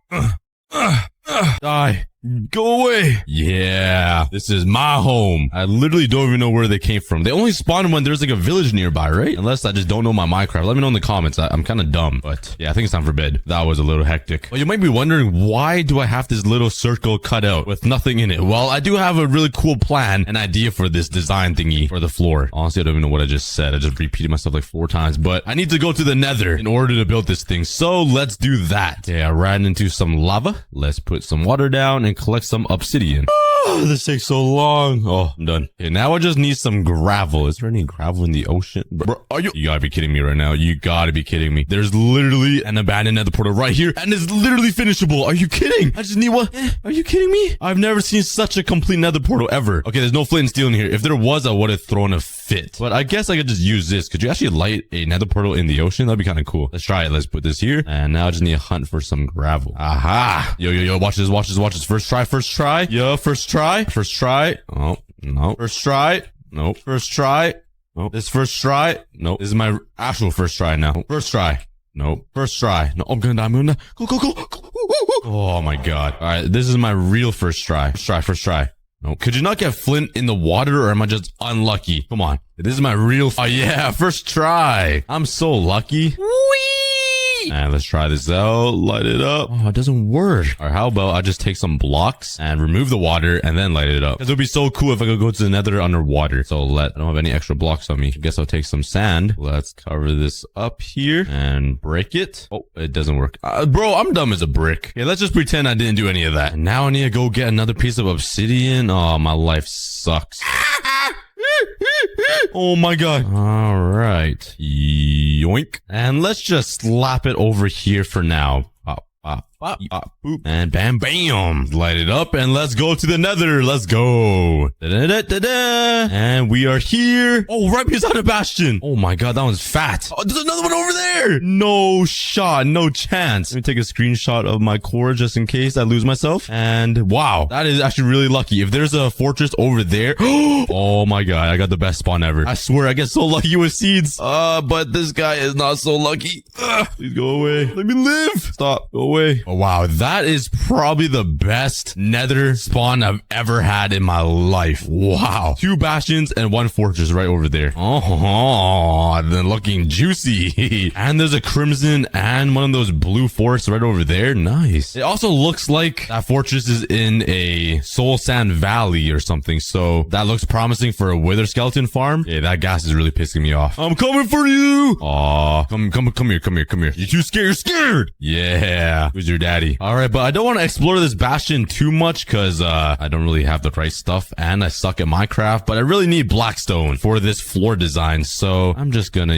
Die. Go away. Yeah, this is my home. I literally don't even know where they came from. They only spawn when there's like a village nearby, right? Unless I just don't know my Minecraft. Let me know in the comments. I'm kind of dumb, but yeah, I think it's time for bed. That was a little hectic. Well, you might be wondering, why do I have this little circle cut out with nothing in it? Well, I do have a really cool plan, an idea for this design thingy for the floor. Honestly, I don't even know what I just said. I just repeated myself like 4 times, but I need to go to the nether in order to build this thing. So let's do that. Okay, I ran into some lava. Let's put some water down and collect some obsidian. Oh, this takes so long. Oh, I'm done. Okay, now I just need some gravel. Is there any gravel in the ocean? Bro, you gotta be kidding me right now. You gotta be kidding me. There's literally an abandoned nether portal right here, and it's literally finishable. Are you kidding? I just need what? Are you kidding me? I've never seen such a complete nether portal ever. Okay, there's no flint and steel in here. If there was, I would have thrown a fit. But I guess I could just use this. Could you actually light a nether portal in the ocean? That'd be kind of cool. Let's try it. Let's put this here. And now I just need to hunt for some gravel. Aha. Yo. Watch this. First try. Yo, first try. Oh, no. First try. Nope. First try. Nope. This first try. Nope. This is my actual first try now. First try. Nope. First try. No, I'm gonna die. Go. Oh my god. All right. This is my real first try. First try. No. Could you not get flint in the water, or am I just unlucky? Come on. This is my real... Oh, yeah. First try. I'm so lucky. And let's try this out. Light it up. Oh, it doesn't work. All right, how about I just take some blocks and remove the water and then light it up? Because it would be so cool if I could go to the nether underwater. So I don't have any extra blocks on me. I guess I'll take some sand. Let's cover this up here and break it. Oh, it doesn't work. Bro, I'm dumb as a brick. Okay, let's just pretend I didn't do any of that. And now I need to go get another piece of obsidian. Oh, my life sucks. Oh my god. All right. Yoink. And let's just slap it over here for now. Boop. And bam, bam. Light it up and let's go to the nether. Let's go. And we are here. Oh, right beside the bastion. Oh my god, that one's fat. Oh, there's another one over there. No shot. No chance. Let me take a screenshot of my core just in case I lose myself. And wow, that is actually really lucky. If there's a fortress over there. Oh my god, I got the best spawn ever. I swear I get so lucky with seeds. But this guy is not so lucky. Please go away. Let me live. Stop. Go away. Oh wow, that is probably the best nether spawn I've ever had in my life. Wow. 2 bastions and 1 fortress right over there. Oh, they're looking juicy. And there's a crimson and one of those blue forests right over there. Nice. It also looks like that fortress is in a soul sand valley or something. So that looks promising for a wither skeleton farm. Yeah, that gas is really pissing me off. I'm coming for you. Aw, come here. You too scared? You're scared. Yeah. Who's your daddy? All right, but I don't want to explore this bastion too much because I don't really have the right stuff and I suck at Minecraft, but I really need blackstone for this floor design. So I'm just gonna,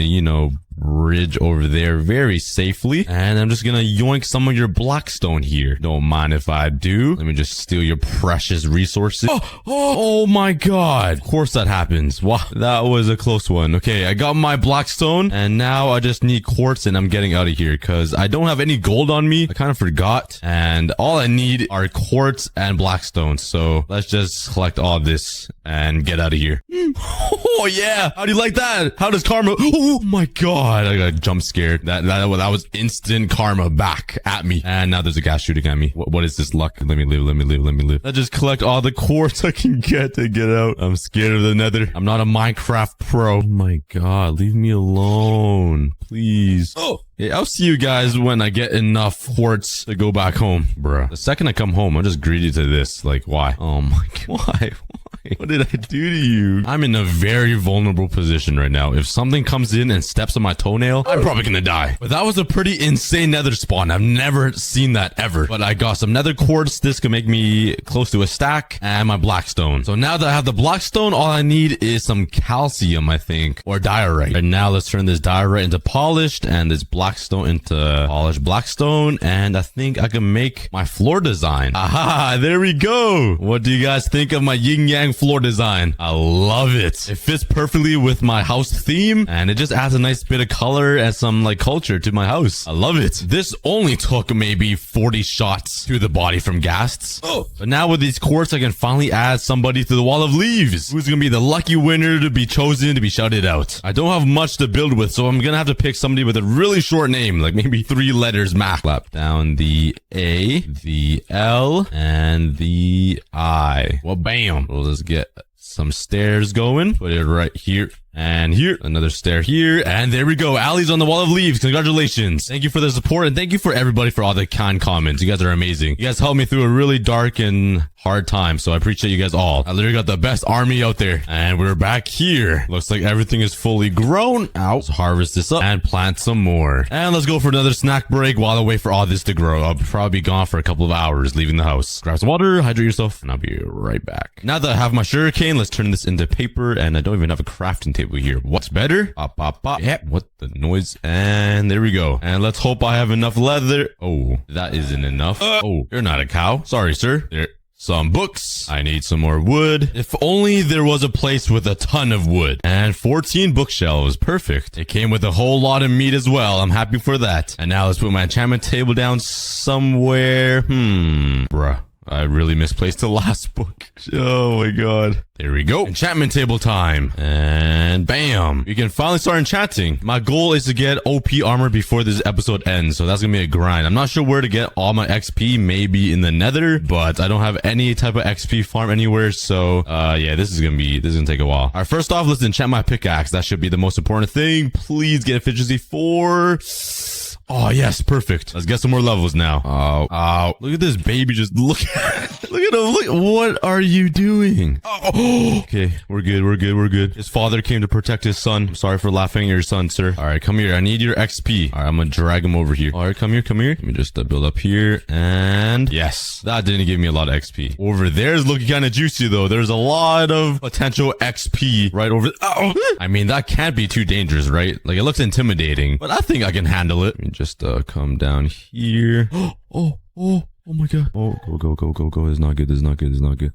bridge over there very safely, and I'm just gonna yoink some of your blackstone here. Don't mind if I do. Let me just steal your precious resources. Oh my god. Of course that happens. Wow, that was a close one. Okay, I got my blackstone and now I just need quartz and I'm getting out of here because I don't have any gold on me. I kind of forgot, and all I need are quartz and blackstone. So let's just collect all this and get out of here. Oh yeah, how do you like that? How does karma... Oh my god. god, I got jump scared. That was instant karma back at me. And now there's a gas shooting at me. What is this luck? Let me live. I just collect all the quartz I can get to get out. I'm scared of the nether. I'm not a Minecraft pro. Oh my god, leave me alone. Please. Oh. Yeah, I'll see you guys when I get enough quartz to go back home. Bruh. The second I come home, I'm just greedy to this. Like, why? Oh my god. Why? What did I do to you? I'm in a very vulnerable position right now. If something comes in and steps on my toenail, I'm probably gonna die. But that was a pretty insane nether spawn. I've never seen that ever. But I got some nether quartz. This could make me close to a stack and my blackstone. So now that I have the blackstone, all I need is some calcium, I think, or diorite. And now let's turn this diorite into polished and this blackstone into polished blackstone. And I think I can make my floor design. Aha, there we go. What do you guys think of my yin yang floor design? I love it. It fits perfectly with my house theme and it just adds a nice bit of color and some like culture to my house. I love it. This only took maybe 40 shots to the body from ghasts. Oh, but now with these quartz, I can finally add somebody to the wall of leaves. Who's gonna be the lucky winner to be chosen to be shouted out? I don't have much to build with, so I'm gonna have to pick somebody with a really short name, like maybe 3 letters max. Slap down the A, the L, and the I. Well, bam. We'll just get some stairs going. Put it right here. And here, another stair here. And there we go. Allie's on the wall of leaves. Congratulations. Thank you for the support. And thank you for everybody for all the kind comments. You guys are amazing. You guys helped me through a really dark and hard time. So I appreciate you guys all. I literally got the best army out there. And we're back here. Looks like everything is fully grown. Let's harvest this up and plant some more. And let's go for another snack break while I wait for all this to grow. I'll probably be gone for a couple of hours leaving the house. Grab some water, hydrate yourself, and I'll be right back. Now that I have my sugarcane, let's turn this into paper. And I don't even have a crafting table here. What's better? Pop, pop, pop. Yep. What the noise? And there we go. And let's hope I have enough leather. Oh, that isn't enough. Oh, you're not a cow. Sorry, sir. There. Some books. I need some more wood. If only there was a place with a ton of wood. And 14 bookshelves. Perfect. It came with a whole lot of meat as well. I'm happy for that. And now let's put my enchantment table down somewhere. Bruh. I really misplaced the last book. Oh my god. There we go. Enchantment table time. And bam. You can finally start enchanting. My goal is to get OP armor before this episode ends. So that's gonna be a grind. I'm not sure where to get all my XP. Maybe in the nether. But I don't have any type of XP farm anywhere. So yeah, this is gonna take a while. Alright, first off, let's enchant my pickaxe. That should be the most important thing. Please get efficiency 4. Oh, yes, perfect. Let's get some more levels now. Oh, look at this baby. Just look at him. Look, what are you doing? Oh, okay, we're good. His father came to protect his son. I'm sorry for laughing at your son, sir. All right, come here. I need your XP. All right, I'm gonna drag him over here. All right, come here. Let me just build up here. And yes, that didn't give me a lot of XP. Over there is looking kind of juicy, though. There's a lot of potential XP right over. Oh, I mean, that can't be too dangerous, right? Like, it looks intimidating, but I think I can handle it. Let me just come down here. Oh my god. Oh, go. It's not good.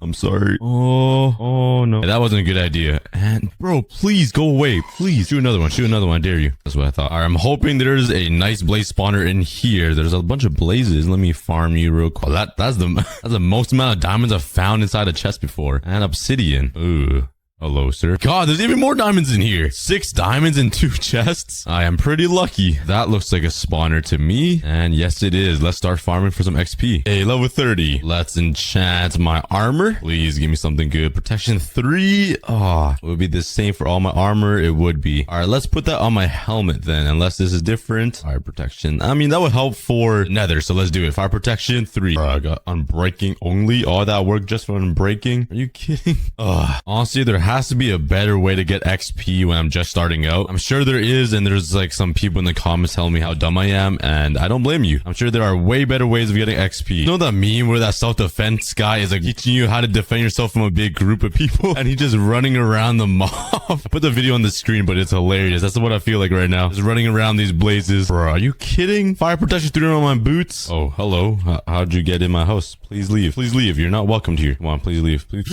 I'm sorry. Oh no. That wasn't a good idea. And bro, please go away. Please. Shoot another one. I dare you. That's what I thought. All right, I'm hoping there's a nice blaze spawner in here. There's a bunch of blazes. Let me farm you real quick. That's the most amount of diamonds I've found inside a chest before. And obsidian. Ooh. Hello, sir. God, there's even more diamonds in here. 6 diamonds in 2 chests. I am pretty lucky. That looks like a spawner to me. And yes, it is. Let's start farming for some XP. Hey, level 30. Let's enchant my armor. Please give me something good. Protection 3. Oh, it would be the same for all my armor. It would be. All right, let's put that on my helmet then, unless this is different. All right, protection. I mean, that would help for nether, so let's do it. Fire protection 3. I got unbreaking only. All that work just for unbreaking. Are you kidding? Honestly, there has to be a better way to get XP when I'm just starting out. I'm sure there is, and there's like some people in the comments telling me how dumb I am, and I don't blame you. I'm sure there are way better ways of getting XP. You know that meme where that self-defense guy is like teaching you how to defend yourself from a big group of people, and he's just running around the mob? I put the video on the screen, but it's hilarious. That's what I feel like right now. Just running around these blazes. Bro, are you kidding? Fire protection 3 on my boots. Oh, hello. How'd you get in my house? Please leave. You're not welcomed here. Come on, please leave. Please.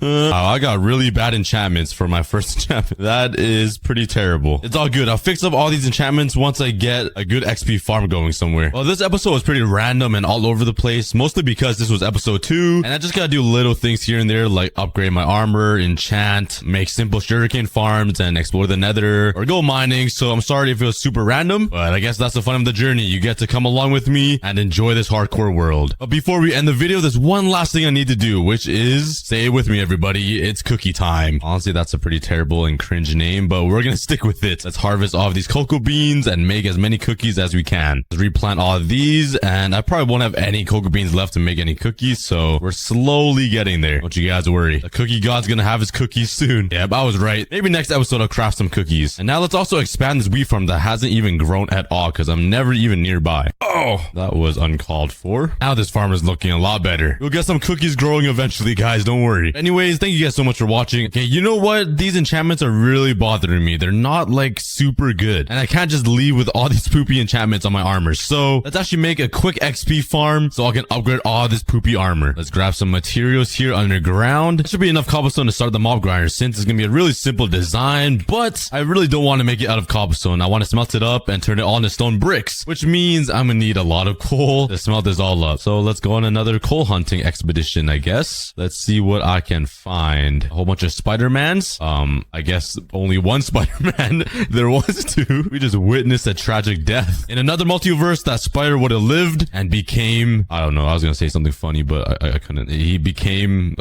I got really bad enchantments for my first enchantment. That is pretty terrible. It's all good. I'll fix up all these enchantments once I get a good XP farm going somewhere. Well, this episode was pretty random and all over the place, mostly because this was episode 2, and I just gotta do little things here and there, like upgrade my armor, enchant, make simple sugarcane farms, and explore the nether, or go mining. So I'm sorry if it was super random, but I guess that's the fun of the journey. You get to come along with me and enjoy this hardcore world. But before we end the video, there's one last thing I need to do, which is, say it with me, everybody, it's cookie time. Honestly, that's a pretty terrible and cringe name, but we're gonna stick with it. Let's harvest all of these cocoa beans and make as many cookies as we can. Let's replant all of these, and I probably won't have any cocoa beans left to make any cookies, so we're slowly getting there. Don't you guys worry. The cookie god's gonna have his cookies soon. Yep, I was right. Maybe next episode I'll craft some cookies. And now let's also expand this wheat farm that hasn't even grown at all, because I'm never even nearby. Oh, that was uncalled for. Now this farm is looking a lot better. We'll get some cookies growing eventually, guys. Don't worry. Anyways, thank you guys so much for watching. Okay, you know what? These enchantments are really bothering me. They're not like super good, and I can't just leave with all these poopy enchantments on my armor. So let's actually make a quick XP farm so I can upgrade all this poopy armor. Let's grab some materials here underground. There should be enough cobblestone to start the mob grinder, since it's gonna be a really simple design, but I really don't want to make it out of cobblestone. I want to smelt it up and turn it all into stone bricks, which means I'm gonna need a lot of coal to smelt this all up. So let's go on another coal hunting expedition, I guess. Let's see what I can find. A whole bunch of Spider-Mans. I guess only one Spider-Man. There was 2. We just witnessed a tragic death. In another multiverse, that spider would have lived and became, I don't know, I was gonna say something funny, but I couldn't. He became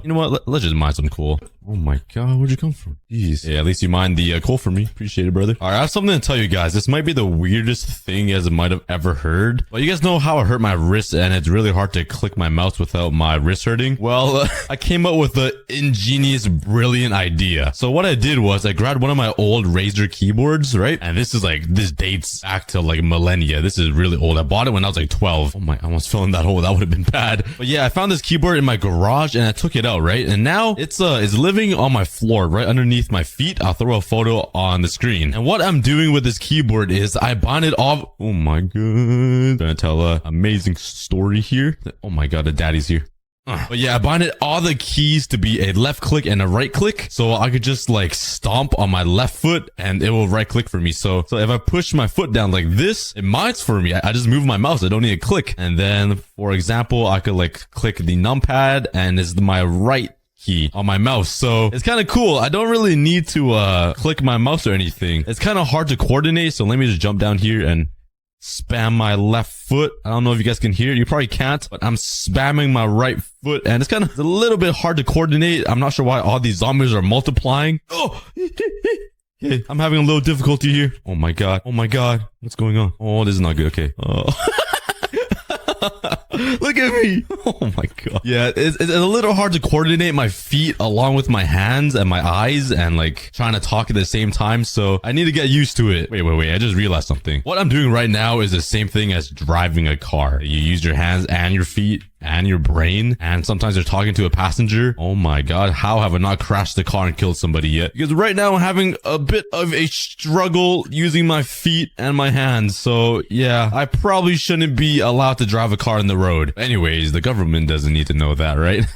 you know what? Let's just mine some coal. Oh my god, where'd you come from? Jeez. Yeah, at least you mined the coal for me. Appreciate it, brother. All right, I have something to tell you guys. This might be the weirdest thing you guys might have ever heard, but you guys know how I hurt my wrist, and it's really hard to click my mouse without my wrist hurting. Well, I came up with an ingenious, brilliant idea. So what I did was I grabbed one of my old Razer keyboards, right? And this dates back to like millennia. This is really old. I bought it when I was like 12. Oh my, I almost fell in that hole. That would have been bad. But yeah, I found this keyboard in my garage and I took it out, right? And now it's living on my floor right underneath my feet. I'll throw a photo on the screen. And what I'm doing with this keyboard is I bind it off. Oh my god. Gonna tell a amazing story here. Oh my god, the daddy's here. But yeah, I binded all the keys to be a left click and a right click, so I could just like stomp on my left foot and it will right click for me. So if I push my foot down like this, it minds for me. I just move my mouse. I don't need to click. And then, for example, I could like click the numpad and it's my right key on my mouse. So it's kind of cool. I don't really need to click my mouse or anything. It's kind of hard to coordinate. So let me just jump down here and spam my left foot. I don't know if you guys can hear it. You probably can't, but I'm spamming my right foot and it's kind of a little bit hard to coordinate. I'm not sure why all these zombies are multiplying. Oh, hey, I'm having a little difficulty here. Oh my god. Oh my god. What's going on? Oh, this is not good. Okay. Oh. Look at me. Oh my god. Yeah, it's a little hard to coordinate my feet along with my hands and my eyes and like trying to talk at the same time. So I need to get used to it. Wait. I just realized something. What I'm doing right now is the same thing as driving a car. You use your hands and your feet and your brain, and sometimes you're talking to a passenger. Oh my god, how have I not crashed the car and killed somebody yet? Because right now I'm having a bit of a struggle using my feet and my hands. So yeah, I probably shouldn't be allowed to drive a car in the road. Anyways, the government doesn't need to know that, right?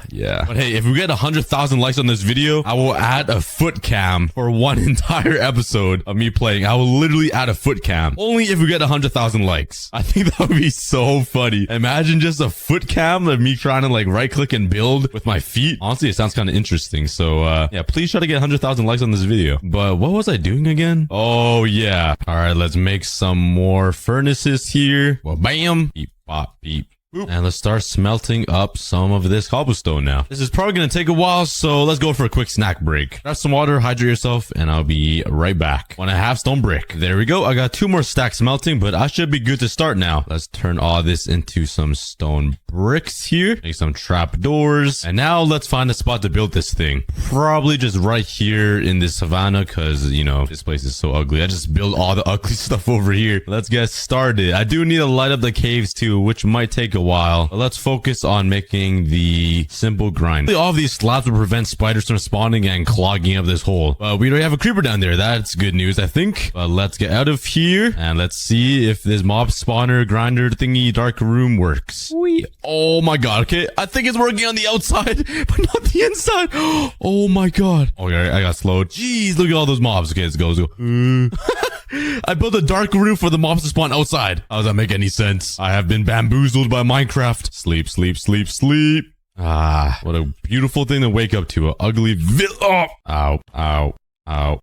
Yeah. But hey, if we get 100,000 likes on this video, I will add a foot cam for one entire episode of me playing. I will literally add a foot cam. Only if we get 100,000 likes. I think that would be so funny. Imagine just a foot cam of me trying to like right click and build with my feet. Honestly, it sounds kind of interesting. So yeah, please try to get 100,000 likes on this video. But what was I doing again? Oh yeah. All right, let's make some more furnaces here. Well, bam. Beep, bop, beep. And let's start smelting up some of this cobblestone now. This is probably going to take a while, so let's go for a quick snack break. Grab some water, hydrate yourself, and I'll be right back. 1.5 stone brick. There we go. I got 2 more stacks smelting, but I should be good to start now. Let's turn all this into some stone bricks here. Make some trap doors. And now let's find a spot to build this thing. Probably just right here in this savannah, because, you know, this place is so ugly. I just build all the ugly stuff over here. Let's get started. I do need to light up the caves too, which might take a while. But let's focus on making the simple grind. All of these slabs will prevent spiders from spawning and clogging up this hole. But we already have a creeper down there. That's good news, I think. But let's get out of here and let's see if this mob spawner grinder thingy dark room works. Oh my god. Okay, I think it's working on the outside, but not the inside. Oh my god. Okay, I got slowed. Jeez, look at all those mobs. Okay, let's go. I built a dark room for the mobs to spawn outside. How does that make any sense? I have been bamboozled by Minecraft. Sleep, sleep, sleep, sleep. Ah, what a beautiful thing to wake up to. An ugly ow, ow, ow, ow.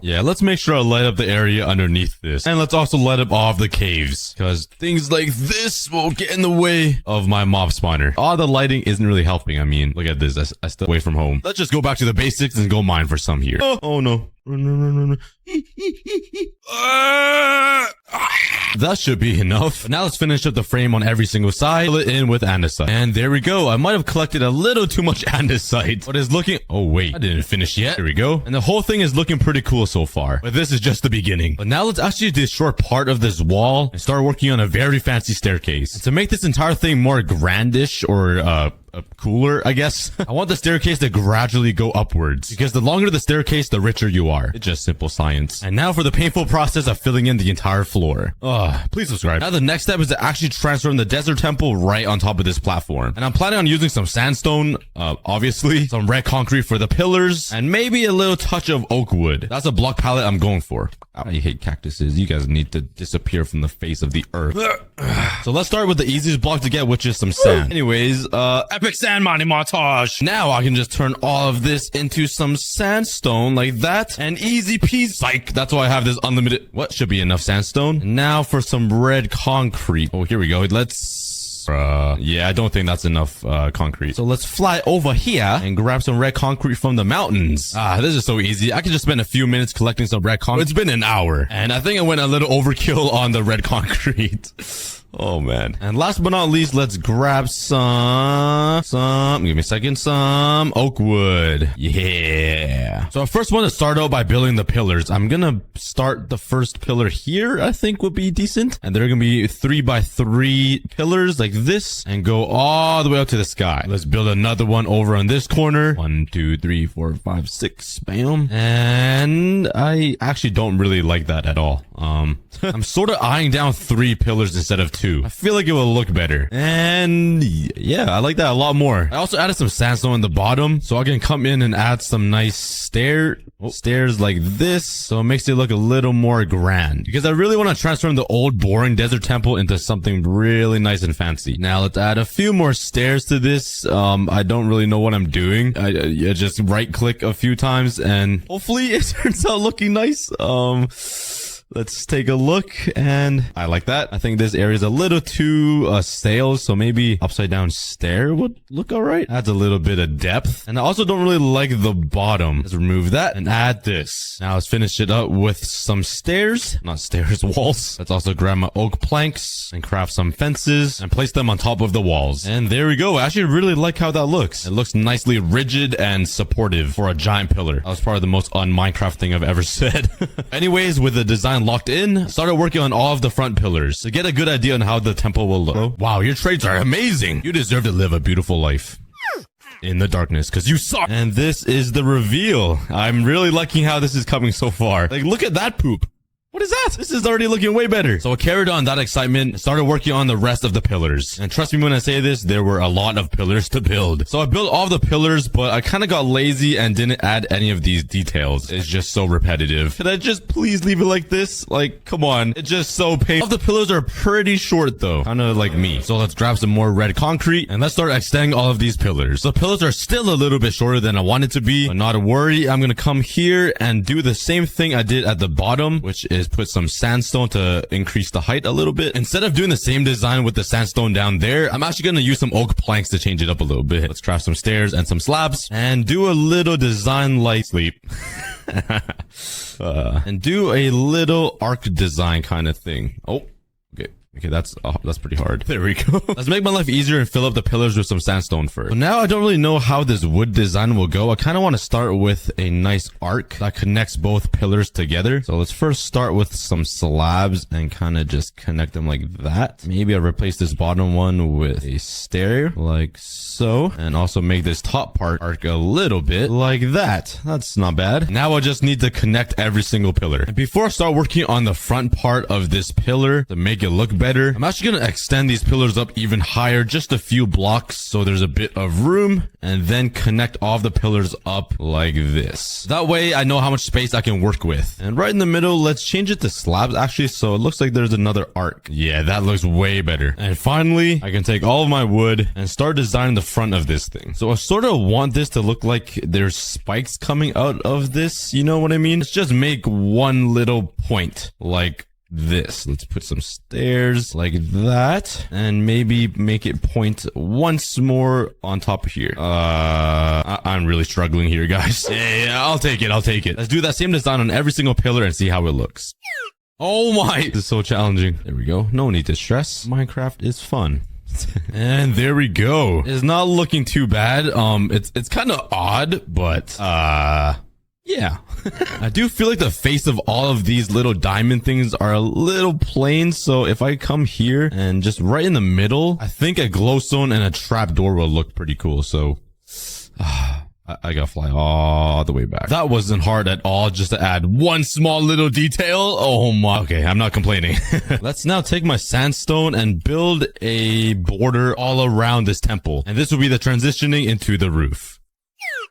Yeah, let's make sure I light up the area underneath this. And let's also light up all of the caves, because things like this will get in the way of my mob spawner. All the lighting isn't really helping. I mean, look at this. I still away from home. Let's just go back to the basics and go mine for some here. Oh no. Run. That should be enough. But now let's finish up the frame on every single side. Fill it in with andesite. And there we go. I might have collected a little too much andesite, but it's looking... Oh, wait. I didn't finish yet. There we go. And the whole thing is looking pretty cool so far. But this is just the beginning. But now let's actually destroy part of this wall and start working on a very fancy staircase. And to make this entire thing more grandish or, cooler, I guess. I want the staircase to gradually go upwards, because the longer the staircase, the richer you are. It's just simple science. And now for the painful process of filling in the entire floor. Please subscribe. Now the next step is to actually transform the desert temple right on top of this platform. And I'm planning on using some sandstone, obviously, some red concrete for the pillars, and maybe a little touch of oak wood. That's a block palette I'm going for. I hate cactuses. You guys need to disappear from the face of the earth. So let's start with the easiest block to get, which is some sand. Anyways, epic sand mining montage. Now I can just turn all of this into some sandstone like that, and easy peasy. Psych. That's why I have this unlimited. What should be enough sandstone? And now for some red concrete. Oh, here we go. Yeah, I don't think that's enough concrete. So let's fly over here and grab some red concrete from the mountains. This is so easy. I could just spend a few minutes collecting some red concrete. It's been an hour, and I think I went a little overkill on the red concrete. Oh man. And last but not least, let's grab some give me a second, some oak wood. Yeah. So I first want to start out by building the pillars. I'm gonna start the first pillar here, I think would be decent. And they're gonna be 3x3 pillars like this and go all the way up to the sky. Let's build another one over on this corner. 1, 2, 3, 4, 5, 6. Bam. And I actually don't really like that at all. I'm sort of eyeing down 3 pillars instead of 2. I feel like it will look better. And yeah, I like that a lot more. I also added some sandstone in the bottom, so I can come in and add some nice stairs like this, so it makes it look a little more grand. Because I really want to transform the old boring desert temple into something really nice and fancy. Now let's add a few more stairs to this. I don't really know what I'm doing. I just right click a few times and hopefully it turns out looking nice. Let's take a look, and I like that. I think this area is a little too stale, so maybe upside down stair would look alright. Adds a little bit of depth. And I also don't really like the bottom. Let's remove that and add this. Now let's finish it up with some stairs. Not stairs, walls. Let's also grab my oak planks and craft some fences and place them on top of the walls. And there we go. I actually really like how that looks. It looks nicely rigid and supportive for a giant pillar. That was probably the most un-Minecraft thing I've ever said. Anyways, with the design locked in, started working on all of the front pillars to get a good idea on how the temple will look. Wow, your traits are amazing. You deserve to live a beautiful life in the darkness, because you suck. And this is the reveal. I'm really liking how this is coming so far. Like, look at that poop. What is that? This is already looking way better. So I carried on that excitement and started working on the rest of the pillars. And trust me when I say this, there were a lot of pillars to build. So I built all the pillars, but I kind of got lazy and didn't add any of these details. It's just so repetitive. Could I just please leave it like this? Like, come on. It's just so painful. All the pillars are pretty short though. Kind of like me. So let's grab some more red concrete and let's start extending all of these pillars. The pillars are still a little bit shorter than I wanted to be, but not to worry. I'm going to come here and do the same thing I did at the bottom, which is put some sandstone to increase the height a little bit. Instead of doing the same design with the sandstone down there, I'm actually going to use some oak planks to change it up a little bit. Let's craft some stairs and some slabs and do a little design like sleep. And do a little arc design kind of thing. Oh, okay. Okay, that's pretty hard. There we go. Let's make my life easier and fill up the pillars with some sandstone first. So now I don't really know how this wood design will go. I kind of want to start with a nice arc that connects both pillars together. So let's first start with some slabs and kind of just connect them like that. Maybe I'll replace this bottom one with a stair like so, and also make this top part arc a little bit like that. That's not bad. Now I just need to connect every single pillar. And before I start working on the front part of this pillar to make it look better, I'm actually going to extend these pillars up even higher, just a few blocks, so there's a bit of room, and then connect all of the pillars up like this. That way I know how much space I can work with. And right in the middle, let's change it to slabs actually, so it looks like there's another arc. Yeah, that looks way better. And finally, I can take all of my wood and start designing the front of this thing. So I sort of want this to look like there's spikes coming out of this, you know what I mean? Let's just make one little point like this. Let's put some stairs like that, and maybe make it point once more on top of here. I'm really struggling here, guys. Yeah, I'll take it. Let's do that same design on every single pillar and see how it looks. Oh my, this is so challenging. There we go. No need to stress. Minecraft is fun. And there we go. It's not looking too bad. It's kind of odd, but yeah. I do feel like the face of all of these little diamond things are a little plain. So if I come here and just right in the middle, I think a glowstone and a trapdoor will look pretty cool. So I gotta fly all the way back. That wasn't hard at all, just to add one small little detail. Oh my. Okay, I'm not complaining. Let's now take my sandstone and build a border all around this temple. And this will be the transitioning into the roof.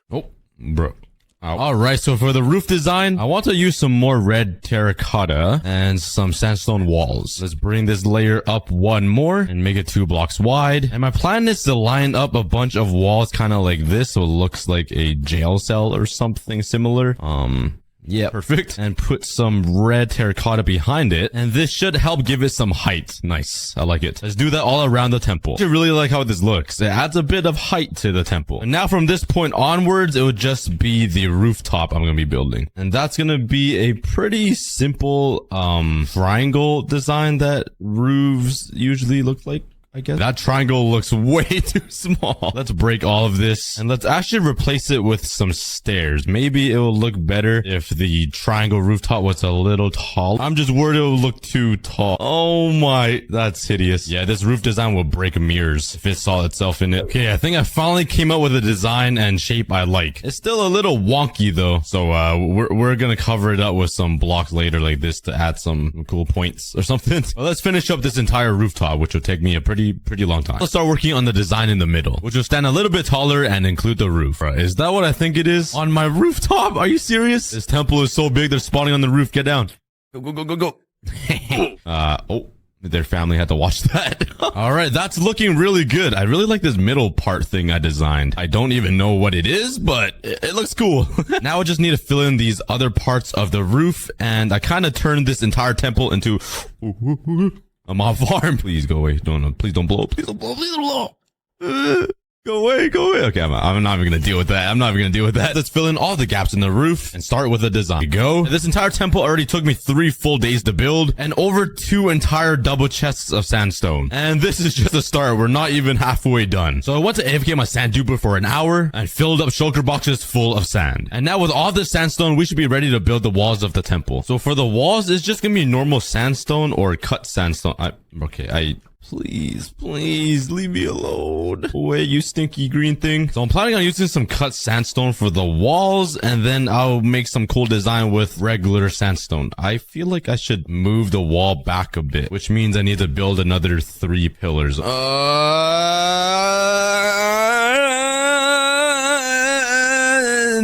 Oh, bro. All right, so for the roof design, I want to use some more red terracotta and some sandstone walls. Let's bring this layer up one more and make it 2 blocks wide. And my plan is to line up a bunch of walls kind of like this, so it looks like a jail cell or something similar. Yeah, perfect. And put some red terracotta behind it. And this should help give it some height. Nice. I like it. Let's do that all around the temple. I really like how this looks. It adds a bit of height to the temple. And now from this point onwards, it would just be the rooftop I'm going to be building. And that's going to be a pretty simple, triangle design that roofs usually look like. I guess that triangle looks way too small. Let's break all of this and let's actually replace it with some stairs. Maybe it will look better if the triangle rooftop was a little tall. I'm just worried it will look too tall. Oh my, that's hideous. Yeah, this roof design will break mirrors if it saw itself in it. Okay, I think I finally came up with a design and shape I like. It's still a little wonky though. So we're gonna cover it up with some blocks later like this to add some cool points or something. Well, let's finish up this entire rooftop, which will take me a pretty long time. Let's start working on the design in the middle, which will stand a little bit taller and include the roof. Is that what I think it is? On my rooftop? Are you serious? This temple is so big, they're spawning on the roof. Get down. Go. Oh. Their family had to watch that. All right, that's looking really good. I really like this middle part thing I designed. I don't even know what it is, but it looks cool. Now I just need to fill in these other parts of the roof, and I kind of turned this entire temple into a mob farm. Please go away. No, please don't blow. Please don't blow. Please don't blow. Go away. Okay, I'm not even gonna deal with that. Let's fill in all the gaps in the roof and start with the design. Here we go. This entire temple already took me 3 full days to build and over 2 entire double chests of sandstone. And this is just a start. We're not even halfway done. So I went to AFK my sand duper for an hour and filled up shulker boxes full of sand. And now with all this sandstone, we should be ready to build the walls of the temple. So for the walls, it's just gonna be normal sandstone or cut sandstone. Please leave me alone. Away, you stinky green thing. So I'm planning on using some cut sandstone for the walls, and then I'll make some cool design with regular sandstone. I feel like I should move the wall back a bit, which means I need to build another 3 pillars. And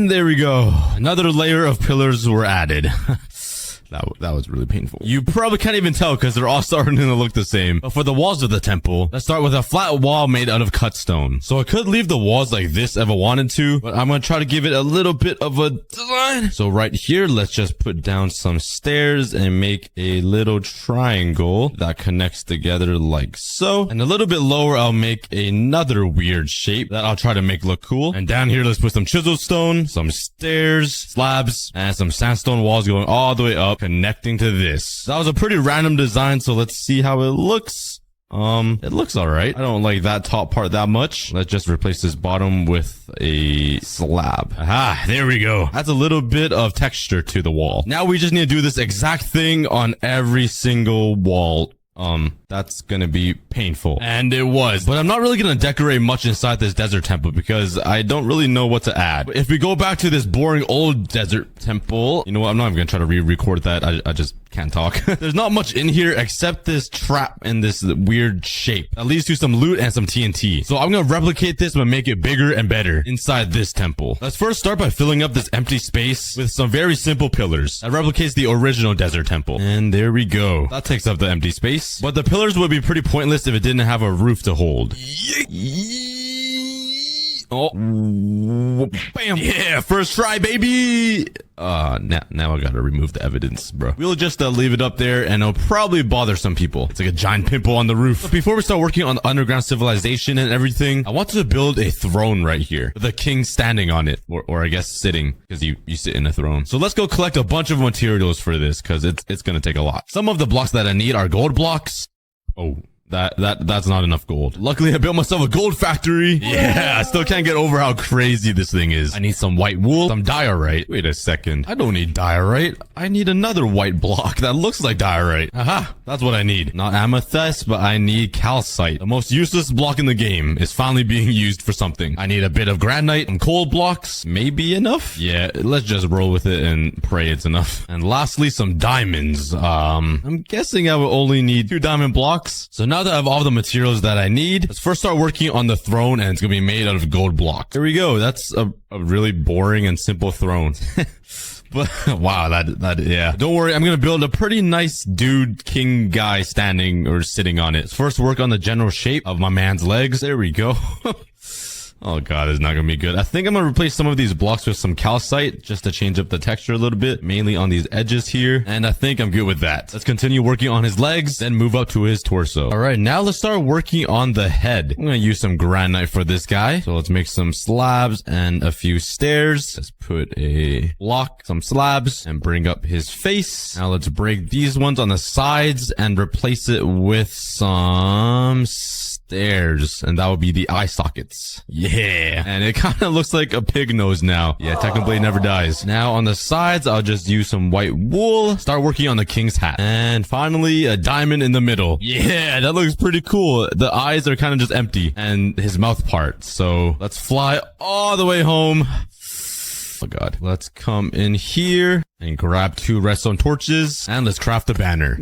there we go. Another layer of pillars were added. That was really painful. You probably can't even tell because they're all starting to look the same. But for the walls of the temple, let's start with a flat wall made out of cut stone. So I could leave the walls like this if I wanted to, but I'm going to try to give it a little bit of a design. So right here, let's just put down some stairs and make a little triangle that connects together like so. And a little bit lower, I'll make another weird shape that I'll try to make look cool. And down here, let's put some chisel stone, some stairs, slabs, and some sandstone walls going all the way up connecting to this. That was a pretty random design, so let's see how it looks. It looks all right. I don't like that top part that much. Let's just replace this bottom with a slab. Aha, there we go. That's a little bit of texture to the wall. Now we just need to do this exact thing on every single wall. That's gonna be painful. And it was. But I'm not really gonna decorate much inside this desert temple because I don't really know what to add. If we go back to this boring old desert temple, you know what? I'm not even gonna try to re-record that. I just can't talk. There's not much in here except this trap and this weird shape that leads to some loot and some TNT. So I'm gonna replicate this but make it bigger and better inside this temple. Let's first start by filling up this empty space with some very simple pillars that replicates the original desert temple. And there we go. That takes up the empty space. But the pillars would be pretty pointless if it didn't have a roof to hold. Oh, bam. Yeah, first try, baby. Now I gotta remove the evidence, bro. We'll just leave it up there and it'll probably bother some people. It's like a giant pimple on the roof. But before we start working on the underground civilization and everything, I wanted to build a throne right here with a king standing on it, or I guess sitting, because you sit in a throne. So let's go collect a bunch of materials for this because it's gonna take a lot. Some of the blocks that I need are gold blocks. Oh, that's not enough gold. Luckily, I built myself a gold factory. Yeah, I still can't get over how crazy this thing is. I need some white wool, some diorite. Wait a second. I don't need diorite. I need another white block that looks like diorite. Aha, that's what I need. Not amethyst, but I need calcite. The most useless block in the game is finally being used for something. I need a bit of granite, some coal blocks. Maybe enough? Yeah, let's just roll with it and pray it's enough. And lastly, some diamonds. I'm guessing I will only need 2 diamond blocks. So now that I have all the materials that I need, let's first start working on the throne, and it's gonna be made out of gold blocks. There we go. That's a really boring and simple throne. But wow, yeah. Don't worry, I'm gonna build a pretty nice dude king guy standing or sitting on it. Let's first work on the general shape of my man's legs. There we go. Oh god, it's not gonna be good. I think I'm gonna replace some of these blocks with some calcite just to change up the texture a little bit, mainly on these edges here. And I think I'm good with that. Let's continue working on his legs, then move up to his torso. All right, now let's start working on the head. I'm gonna use some granite for this guy. So let's make some slabs and a few stairs. Let's put a block, some slabs, and bring up his face. Now let's break these ones on the sides and replace it with some stairs, and that would be the eye sockets. Yeah, and it kind of looks like a pig nose now. Yeah, Technoblade never dies. Now on the sides, I'll just use some white wool, start working on the king's hat, and finally a diamond in the middle. Yeah, that looks pretty cool. The eyes are kind of just empty, and his mouth part. So let's fly all the way home. Oh god. Let's come in here and grab 2 redstone torches, and let's craft a banner.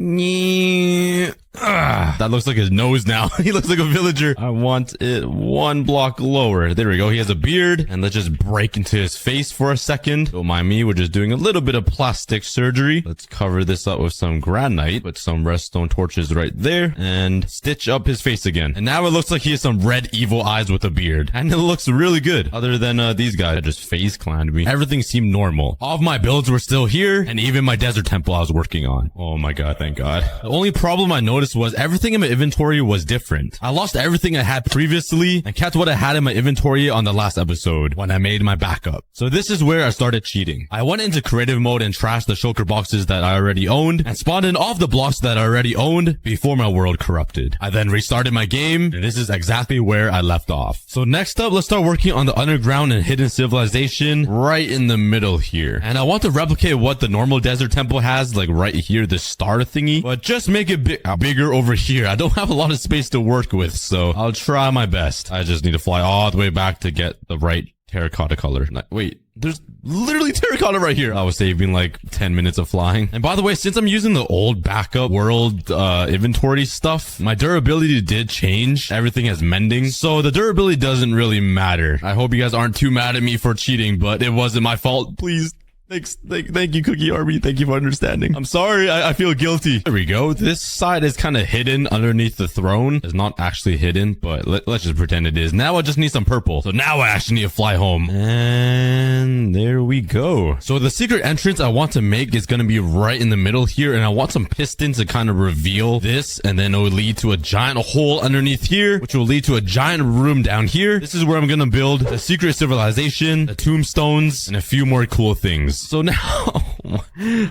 That looks like his nose now. He looks like a villager. I want it 1 block lower. There we go. He has a beard, and let's just break into his face for a second. Don't mind me. We're just doing a little bit of plastic surgery. Let's cover this up with some granite. Put some redstone torches right there and stitch up his face again. And now it looks like he has some red evil eyes with a beard, and it looks really good. Other than these guys that just phase clanned me. Everything seemed normal. All of my builds were still here, and even my desert temple I was working on. Oh my god, thank god. The only problem I noticed was everything in my inventory was different. I lost everything I had previously and kept what I had in my inventory on the last episode when I made my backup. So this is where I started cheating. I went into creative mode and trashed the shulker boxes that I already owned and spawned in all of the blocks that I already owned before my world corrupted. I then restarted my game, and this is exactly where I left off. So next up, let's start working on the underground and hidden civilization right in the middle here. And I want to replicate what the normal desert temple has, like right here, the star thingy, but just make it bigger over here. I don't have a lot of space to work with, so I'll try my best. I just need to fly all the way back to get the right terracotta color. Wait, there's literally terracotta right here. I was saving like 10 minutes of flying. And by the way, since I'm using the old backup world inventory stuff, my durability did change. Everything has mending, so the durability doesn't really matter. I hope you guys aren't too mad at me for cheating, but it wasn't my fault. Please. Thank you, Cookie Army. Thank you for understanding. I'm sorry. I feel guilty. There we go. This side is kind of hidden underneath the throne. It's not actually hidden, but let's just pretend it is. Now I just need some purple. So now I actually need to fly home. And there we go. So the secret entrance I want to make is going to be right in the middle here. And I want some pistons to kind of reveal this. And then it will lead to a giant hole underneath here, which will lead to a giant room down here. This is where I'm going to build the secret civilization, the tombstones, and a few more cool things. So now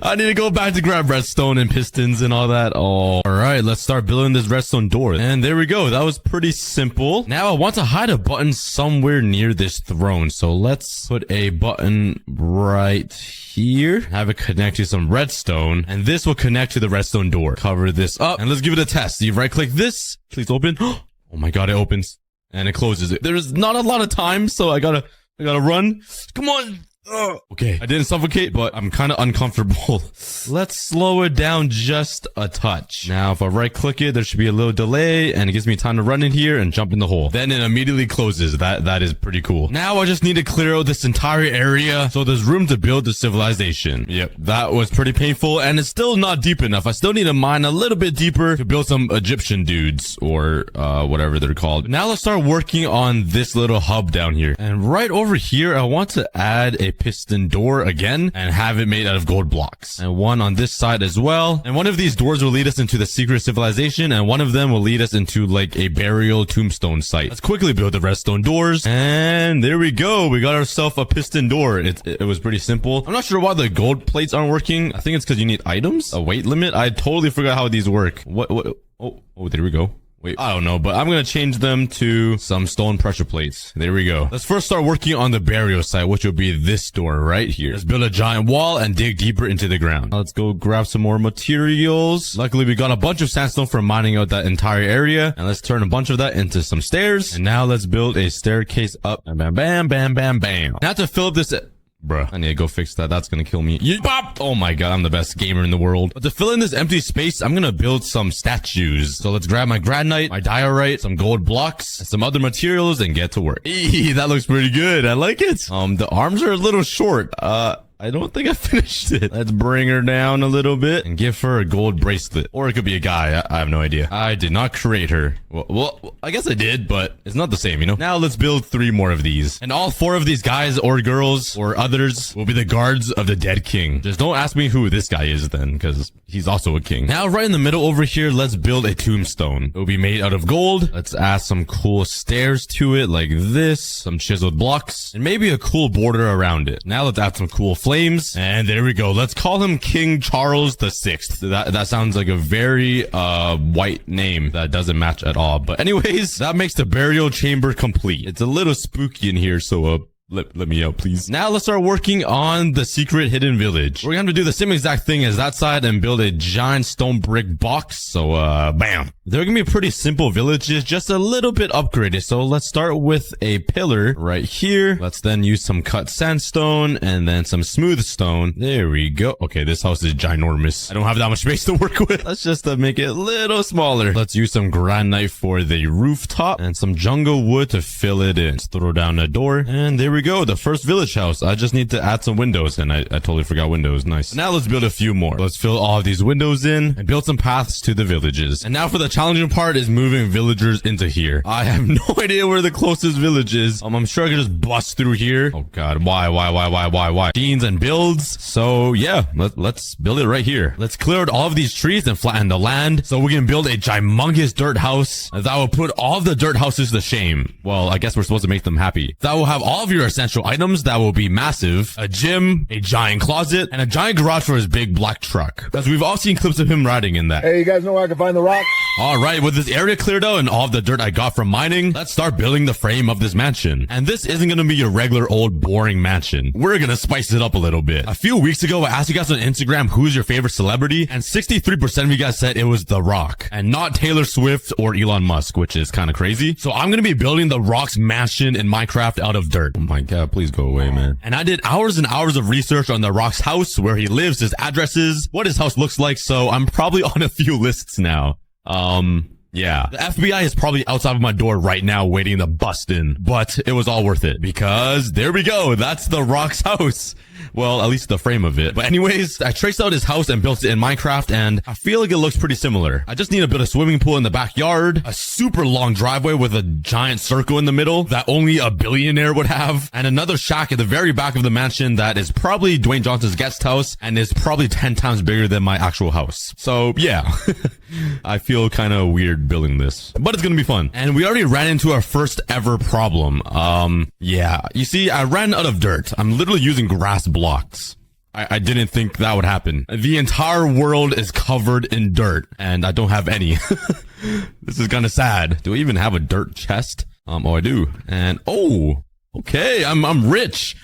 I need to go back to grab redstone and pistons and all that. Oh, all right. Let's start building this redstone door. And there we go. That was pretty simple. Now I want to hide a button somewhere near this throne. So let's put a button right here. Have it connect to some redstone. And this will connect to the redstone door. Cover this up and let's give it a test. You right click this. Please open. Oh my God, it opens and it closes. There's not a lot of time, so I gotta run. Come on. Okay, I didn't suffocate, but I'm kind of uncomfortable. Let's slow it down just a touch. Now, if I right click it, there should be a little delay and it gives me time to run in here and jump in the hole. Then it immediately closes. That is pretty cool. Now I just need to clear out this entire area so there's room to build the civilization. Yep, that was pretty painful and it's still not deep enough. I still need to mine a little bit deeper to build some Egyptian dudes or whatever they're called. Now let's start working on this little hub down here. And right over here, I want to add a piston door again and have it made out of gold blocks, and one on this side as well. And one of these doors will lead us into the secret civilization and one of them will lead us into like a burial tombstone site. Let's quickly build the redstone doors, and there we go. We got ourselves a piston door. It was pretty simple. I'm not sure why the gold plates aren't working. I think it's because you need items, a weight limit. I totally forgot how these work. What oh there we go. Wait, I don't know, but I'm going to change them to some stone pressure plates. There we go. Let's first start working on the burial site, which will be this door right here. Let's build a giant wall and dig deeper into the ground. Let's go grab some more materials. Luckily, we got a bunch of sandstone from mining out that entire area. And let's turn a bunch of that into some stairs. And now let's build a staircase up. Bam, bam, bam, bam, bam, bam. Now to fill up this... Bruh, I need to go fix that. That's gonna kill me. Bop! Oh my God, I'm the best gamer in the world. But to fill in this empty space, I'm gonna build some statues. So let's grab my granite, my diorite, some gold blocks, and some other materials and get to work. Eee, that looks pretty good. I like it. The arms are a little short. I don't think I finished it. Let's bring her down a little bit and give her a gold bracelet. Or it could be a guy. I have no idea. I did not create her. Well, I guess I did, but it's not the same, you know? Now let's build 3 more of these. And all 4 of these guys or girls or others will be the guards of the dead king. Just don't ask me who this guy is then, because he's also a king. Now, right in the middle over here, let's build a tombstone. It will be made out of gold. Let's add some cool stairs to it like this, some chiseled blocks, and maybe a cool border around it. Now let's add some cool flames, and there we go. Let's call him King Charles the Sixth. That sounds like a very white name that doesn't match at all. But anyways, that makes the burial chamber complete. It's a little spooky in here, so let me out, please. Now let's start working on the secret hidden village. We're gonna have to do the same exact thing as that side and build a giant stone brick box. So, bam. They're gonna be pretty simple villages, just a little bit upgraded. So let's start with a pillar right here. Let's then use some cut sandstone and then some smooth stone. There we go. Okay, this house is ginormous. I don't have that much space to work with. Let's just make it a little smaller. Let's use some granite for the rooftop and some jungle wood to fill it in. Let's throw down a door, and there we go, the first village house. I just need to add some windows, and I totally forgot windows. Nice. Now let's build a few more. Let's fill all of these windows in and build some paths to the villages. And now for the challenging part is moving villagers into here. I have no idea where the closest village is. I'm sure I can just bust through here. Oh God, why? Deans and builds. So yeah, let's build it right here. Let's clear out all of these trees and flatten the land so we can build a humongous dirt house that will put all of the dirt houses to shame. Well, I guess we're supposed to make them happy. That will have all of your essential items that will be massive, a gym, a giant closet, and a giant garage for his big black truck. Because we've all seen clips of him riding in that. Hey, you guys know where I can find the rock? All right, with this area cleared out and all of the dirt I got from mining, let's start building the frame of this mansion. And this isn't going to be your regular old boring mansion. We're going to spice it up a little bit. A few weeks ago, I asked you guys on Instagram who's your favorite celebrity, and 63% of you guys said it was The Rock, and not Taylor Swift or Elon Musk, which is kind of crazy. So I'm going to be building The Rock's mansion in Minecraft out of dirt. Oh my God, please go away, man. And I did hours and hours of research on The Rock's house, where he lives, his addresses, what his house looks like, so I'm probably on a few lists now. Yeah. The FBI is probably outside of my door right now waiting to bust in, but it was all worth it because there we go. That's The Rock's house. Well, at least the frame of it. But anyways, I traced out his house and built it in Minecraft, and I feel like it looks pretty similar. I just need to build a swimming pool in the backyard, a super long driveway with a giant circle in the middle that only a billionaire would have, and another shack at the very back of the mansion that is probably Dwayne Johnson's guest house and is probably 10 times bigger than my actual house. So yeah, I feel kind of weird building this, but it's gonna be fun. And we already ran into our first ever problem. Yeah, you see, I ran out of dirt. I'm literally using grass blocks. I didn't think that would happen. The entire world is covered in dirt, and I don't have any. This is kind of sad. Do I even have a dirt chest? Oh, I do. And, oh, okay, I'm rich.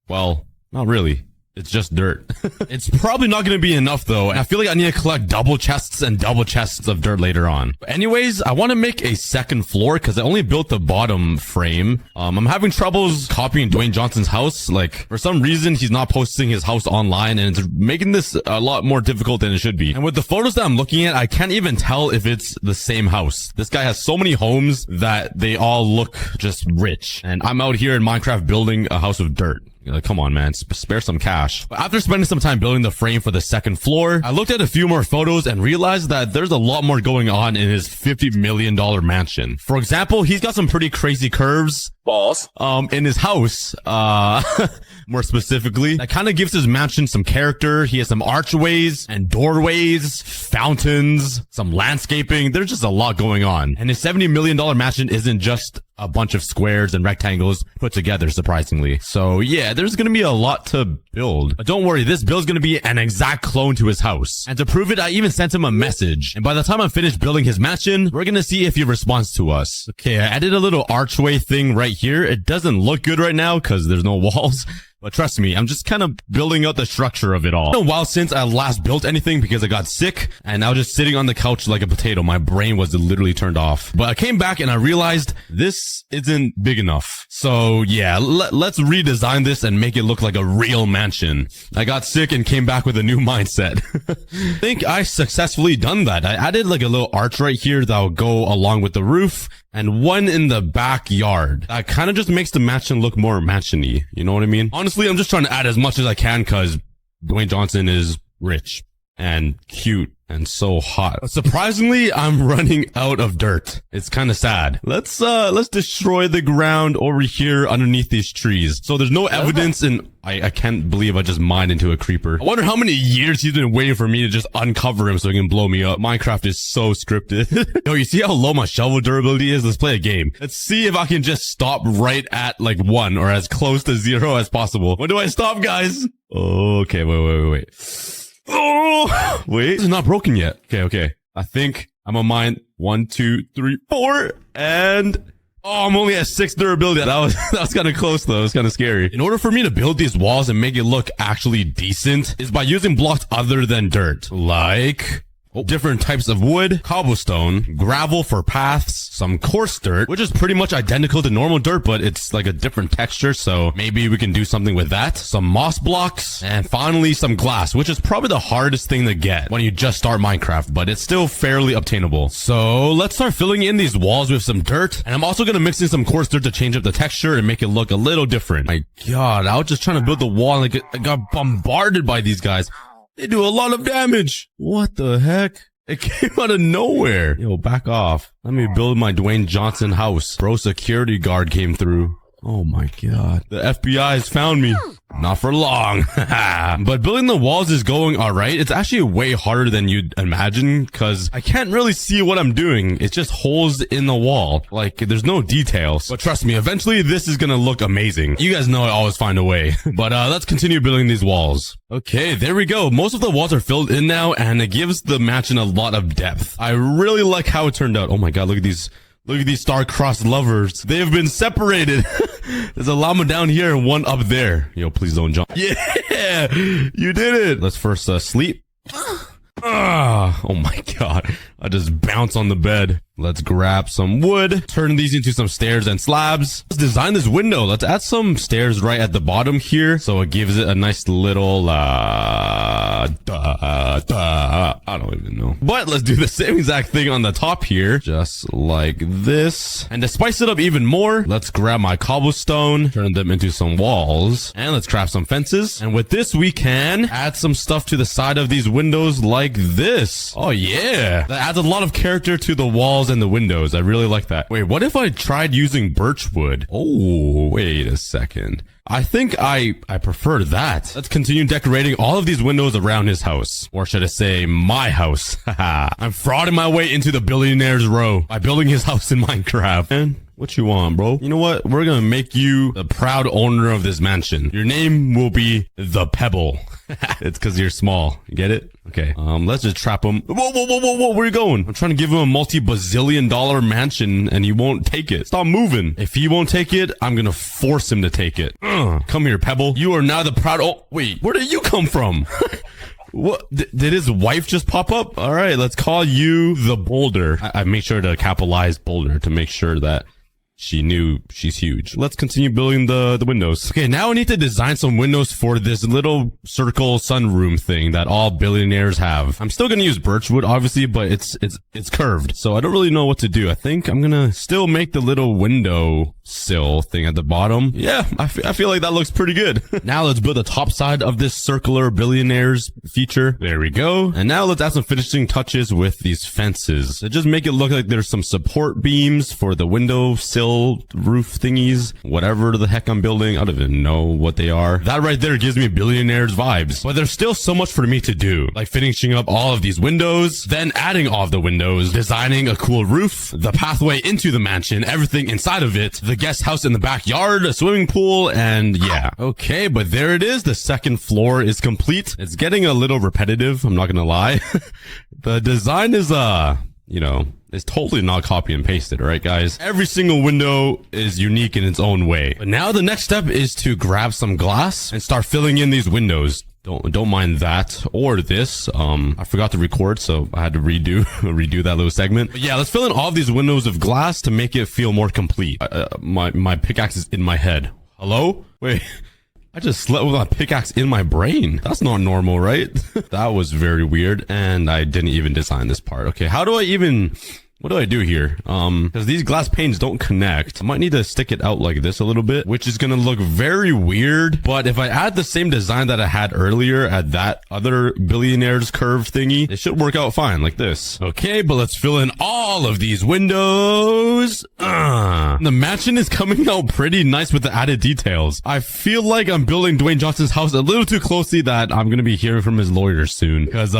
Well, not really. It's just dirt. It's probably not going to be enough though. I feel like I need to collect double chests and double chests of dirt later on. But anyways, I want to make a second floor because I only built the bottom frame. I'm having troubles copying Dwayne Johnson's house. Like for some reason, he's not posting his house online and it's making this a lot more difficult than it should be. And with the photos that I'm looking at, I can't even tell if it's the same house. This guy has so many homes that they all look just rich. And I'm out here in Minecraft building a house of dirt. Like, come on, man, spare some cash. But after spending some time building the frame for the second floor, I looked at a few more photos and realized that there's a lot more going on in his $50 million mansion. For example, he's got some pretty crazy curves. Boss. In his house, more specifically, that kind of gives his mansion some character. He has some archways and doorways, fountains, some landscaping. There's just a lot going on. And his $70 million mansion isn't just a bunch of squares and rectangles put together, surprisingly. So yeah, there's gonna be a lot to build. But don't worry, this build's gonna be an exact clone to his house. And to prove it, I even sent him a message. And by the time I'm finished building his mansion, we're gonna see if he responds to us. Okay, I added a little archway thing right here. It doesn't look good right now because there's no walls. But trust me, I'm just kind of building out the structure of it all. It's been a while since I last built anything because I got sick and I was just sitting on the couch like a potato. My brain was literally turned off. But I came back and I realized this isn't big enough. So yeah, let's redesign this and make it look like a real mansion. I got sick and came back with a new mindset. I think I successfully done that. I added like a little arch right here that'll go along with the roof and one in the backyard. That kind of just makes the mansion look more mansion-y. You know what I mean? Honestly, I'm just trying to add as much as I can because Dwayne Johnson is rich and cute and so hot. Surprisingly, I'm running out of dirt. It's kind of sad. Let's destroy the ground over here underneath these trees. So there's no evidence in, I can't believe I just mined into a creeper. I wonder how many years he's been waiting for me to just uncover him so he can blow me up. Minecraft is so scripted. Yo, you see how low my shovel durability is? Let's play a game. Let's see if I can just stop right at like 1 or as close to 0 as possible. When do I stop, guys? Okay, wait. Oh, wait, this is not broken yet. Okay. I think I'm gonna mine 1, 2, 3, 4, and oh, I'm only at 6 durability. That was kind of close though. It's kind of scary. In order for me to build these walls and make it look actually decent is by using blocks other than dirt, like different types of wood, cobblestone, gravel for paths, some coarse dirt, which is pretty much identical to normal dirt, but it's like a different texture. So maybe we can do something with that. Some moss blocks, and finally some glass, which is probably the hardest thing to get when you just start Minecraft, but it's still fairly obtainable. So let's start filling in these walls with some dirt. And I'm also going to mix in some coarse dirt to change up the texture and make it look a little different. My God, I was just trying to build the wall and I got bombarded by these guys. They do a lot of damage. What the heck? It came out of nowhere. Yo, back off. Let me build my Dwayne Johnson house. Bro, security guard came through. Oh my God. The FBI has found me. Not for long. But building the walls is going all right. It's actually way harder than you'd imagine because I can't really see what I'm doing. It's just holes in the wall. Like there's no details. But trust me, eventually this is going to look amazing. You guys know I always find a way. But let's continue building these walls. Okay, there we go. Most of the walls are filled in now and it gives the mansion a lot of depth. I really like how it turned out. Oh my God, look at these. Look at these star-crossed lovers. They have been separated. There's a llama down here and one up there. Yo, please don't jump. Yeah, you did it. Let's first sleep. Oh my God. I just bounce on the bed. Let's grab some wood, turn these into some stairs and slabs. Let's design this window. Let's add some stairs right at the bottom here. So it gives it a nice little, I don't even know. But let's do the same exact thing on the top here. Just like this. And to spice it up even more, let's grab my cobblestone, turn them into some walls, and let's craft some fences. And with this, we can add some stuff to the side of these windows like this. Oh yeah. That adds a lot of character to the walls and the windows. I really like that. Wait, what if I tried using birch wood? Oh, wait a second. I think I prefer that. Let's continue decorating all of these windows around his house. Or should I say, my house. I'm frauding my way into the billionaire's row by building his house in Minecraft. And What you want, bro? You know what? We're gonna make you the proud owner of this mansion. Your name will be the Pebble. It's because you're small. You get it? Okay. Let's just trap him. Whoa. Where are you going? I'm trying to give him a multi-bazillion dollar mansion and he won't take it. Stop moving. If he won't take it, I'm gonna force him to take it. Come here, Pebble. You are now the proud... Oh, wait. Where did you come from? What? Did his wife just pop up? All right. Let's call you the Boulder. I made sure to capitalize Boulder to make sure that she knew she's huge. Let's continue building the windows. Okay, now I need to design some windows for this little circle sunroom thing that all billionaires have. I'm still gonna use birchwood, obviously, but it's curved, so I don't really know what to do. I think I'm gonna still make the little window sill thing at the bottom. Yeah, I feel like that looks pretty good. Now let's build the top side of this circular billionaires feature. There we go. And now let's add some finishing touches with these fences to just make it look like there's some support beams for the window sill roof thingies, whatever the heck I'm building. I don't even know what they are. That right there gives me billionaires vibes, but there's still so much for me to do, like finishing up all of these windows, then adding all of the windows, designing a cool roof, the pathway into the mansion, everything inside of it, the guest house in the backyard, a swimming pool, and yeah. Okay, but there it is. The second floor is complete. It's getting a little repetitive, I'm not gonna lie. The design is, it's totally not copy and pasted, right, guys? Every single window is unique in its own way. But now the next step is to grab some glass and start filling in these windows. Don't mind that or this. I forgot to record, so I had to redo that little segment. But yeah, let's fill in all of these windows of glass to make it feel more complete. My pickaxe is in my head. Hello? Wait. I just slept with my pickaxe in my brain. That's not normal, right? That was very weird, and I didn't even design this part. Okay, what do I do here? Because these glass panes don't connect. I might need to stick it out like this a little bit, which is gonna look very weird. But if I add the same design that I had earlier at that other billionaire's curved thingy, it should work out fine like this. Okay, but let's fill in all of these windows. The mansion is coming out pretty nice with the added details. I feel like I'm building Dwayne Johnson's house a little too closely that I'm gonna be hearing from his lawyer soon. Because,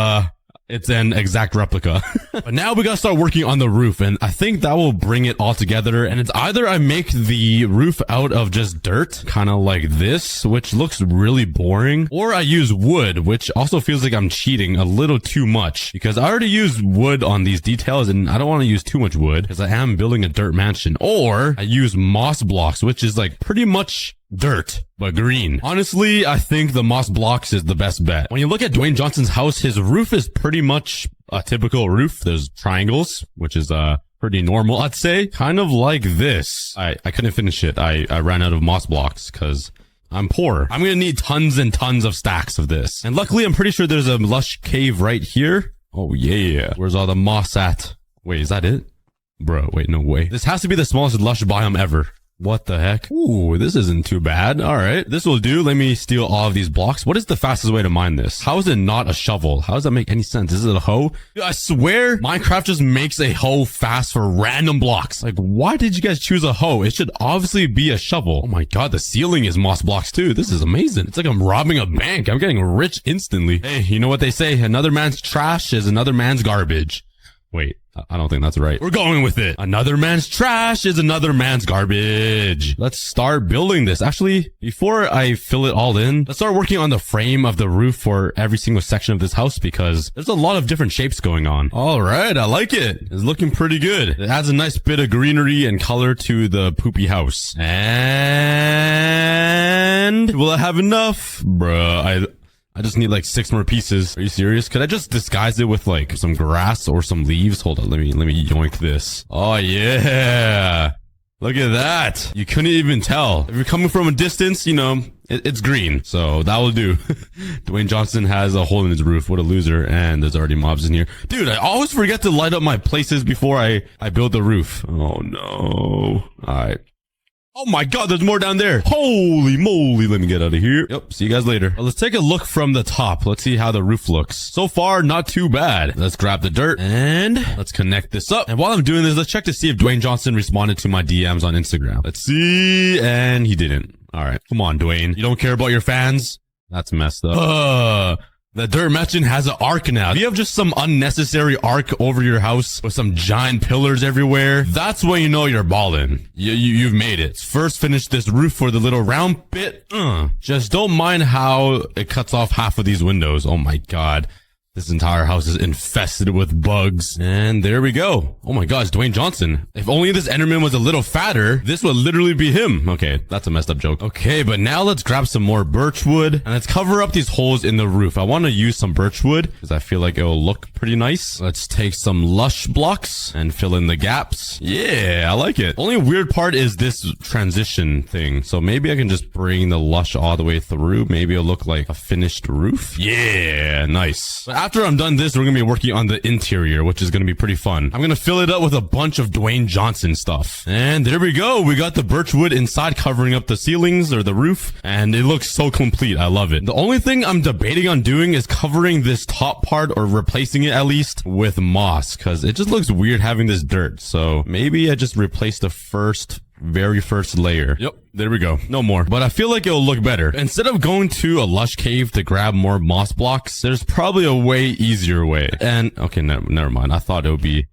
it's an exact replica. But now we gotta start working on the roof, and I think that will bring it all together. And it's either I make the roof out of just dirt, kind of like this, which looks really boring, or I use wood, which also feels like I'm cheating a little too much, because I already used wood on these details, and I don't want to use too much wood, because I am building a dirt mansion. Or I use moss blocks, which is like pretty much dirt, but green. Honestly, I think the moss blocks is the best bet. When you look at Dwayne Johnson's house, his roof is pretty much a typical roof. There's triangles, which is pretty normal, I'd say. Kind of like this. I couldn't finish it. I ran out of moss blocks because I'm poor. I'm gonna need tons and tons of stacks of this. And luckily, I'm pretty sure there's a lush cave right here. Oh yeah. Where's all the moss at? Wait, is that it? Bro, wait, no way. This has to be the smallest lush biome ever. What the heck? Ooh, this isn't too bad. All right, this will do. Let me steal all of these blocks. What is the fastest way to mine this? How is it not a shovel? How does that make any sense? Is it a hoe? Dude, I swear Minecraft just makes a hoe fast for random blocks. Like, why did you guys choose a hoe? It should obviously be a shovel. Oh my god, the ceiling is moss blocks too. This is amazing. It's like I'm robbing a bank. I'm getting rich instantly. Hey, you know what they say? Another man's trash is another man's garbage. Wait, I don't think that's right. We're going with it. Another man's trash is another man's garbage. Let's start building this. Actually, before I fill it all in, let's start working on the frame of the roof for every single section of this house because there's a lot of different shapes going on. All right, I like it. It's looking pretty good. It adds a nice bit of greenery and color to the poopy house. And will I have enough? Bruh, I just need like 6 more pieces. Are you serious? Could I just disguise it with like some grass or some leaves? Hold on, let me yoink this. Oh yeah. Look at that. You couldn't even tell. If you're coming from a distance, you know, it's green. So that will do. Dwayne Johnson has a hole in his roof. What a loser. And there's already mobs in here. Dude, I always forget to light up my places before I build the roof. Oh no. All right. Oh my god, there's more down there. Holy moly. Let me get out of here. Yep, see you guys later. Well, let's take a look from the top. Let's see how the roof looks. So far, not too bad. Let's grab the dirt and let's connect this up. And while I'm doing this, let's check to see if Dwayne Johnson responded to my DMs on Instagram. Let's see. And he didn't. All right. Come on, Dwayne. You don't care about your fans? That's messed up. The dirt mansion has an arc now. If you have just some unnecessary arc over your house with some giant pillars everywhere, that's when you know you're balling. You've made it. First, finish this roof for the little round bit. Just don't mind how it cuts off half of these windows. Oh my god. This entire house is infested with bugs. And there we go. Oh my gosh, Dwayne Johnson. If only this Enderman was a little fatter, this would literally be him. Okay, that's a messed up joke. Okay, but now let's grab some more birch wood and let's cover up these holes in the roof. I want to use some birch wood because I feel like it will look pretty nice. Let's take some lush blocks and fill in the gaps. Yeah, I like it. Only weird part is this transition thing. So maybe I can just bring the lush all the way through. Maybe it'll look like a finished roof. Yeah, nice. But after I'm done this, we're going to be working on the interior, which is going to be pretty fun. I'm going to fill it up with a bunch of Dwayne Johnson stuff. And there we go. We got the birch wood inside covering up the ceilings or the roof. And it looks so complete. I love it. The only thing I'm debating on doing is covering this top part or replacing it at least with moss because it just looks weird having this dirt. So maybe I just replace the very first layer. Yep, there we go. No more. But I feel like it'll look better. Instead of going to a lush cave to grab more moss blocks, there's probably a way easier way. And okay, never mind. I thought it'd be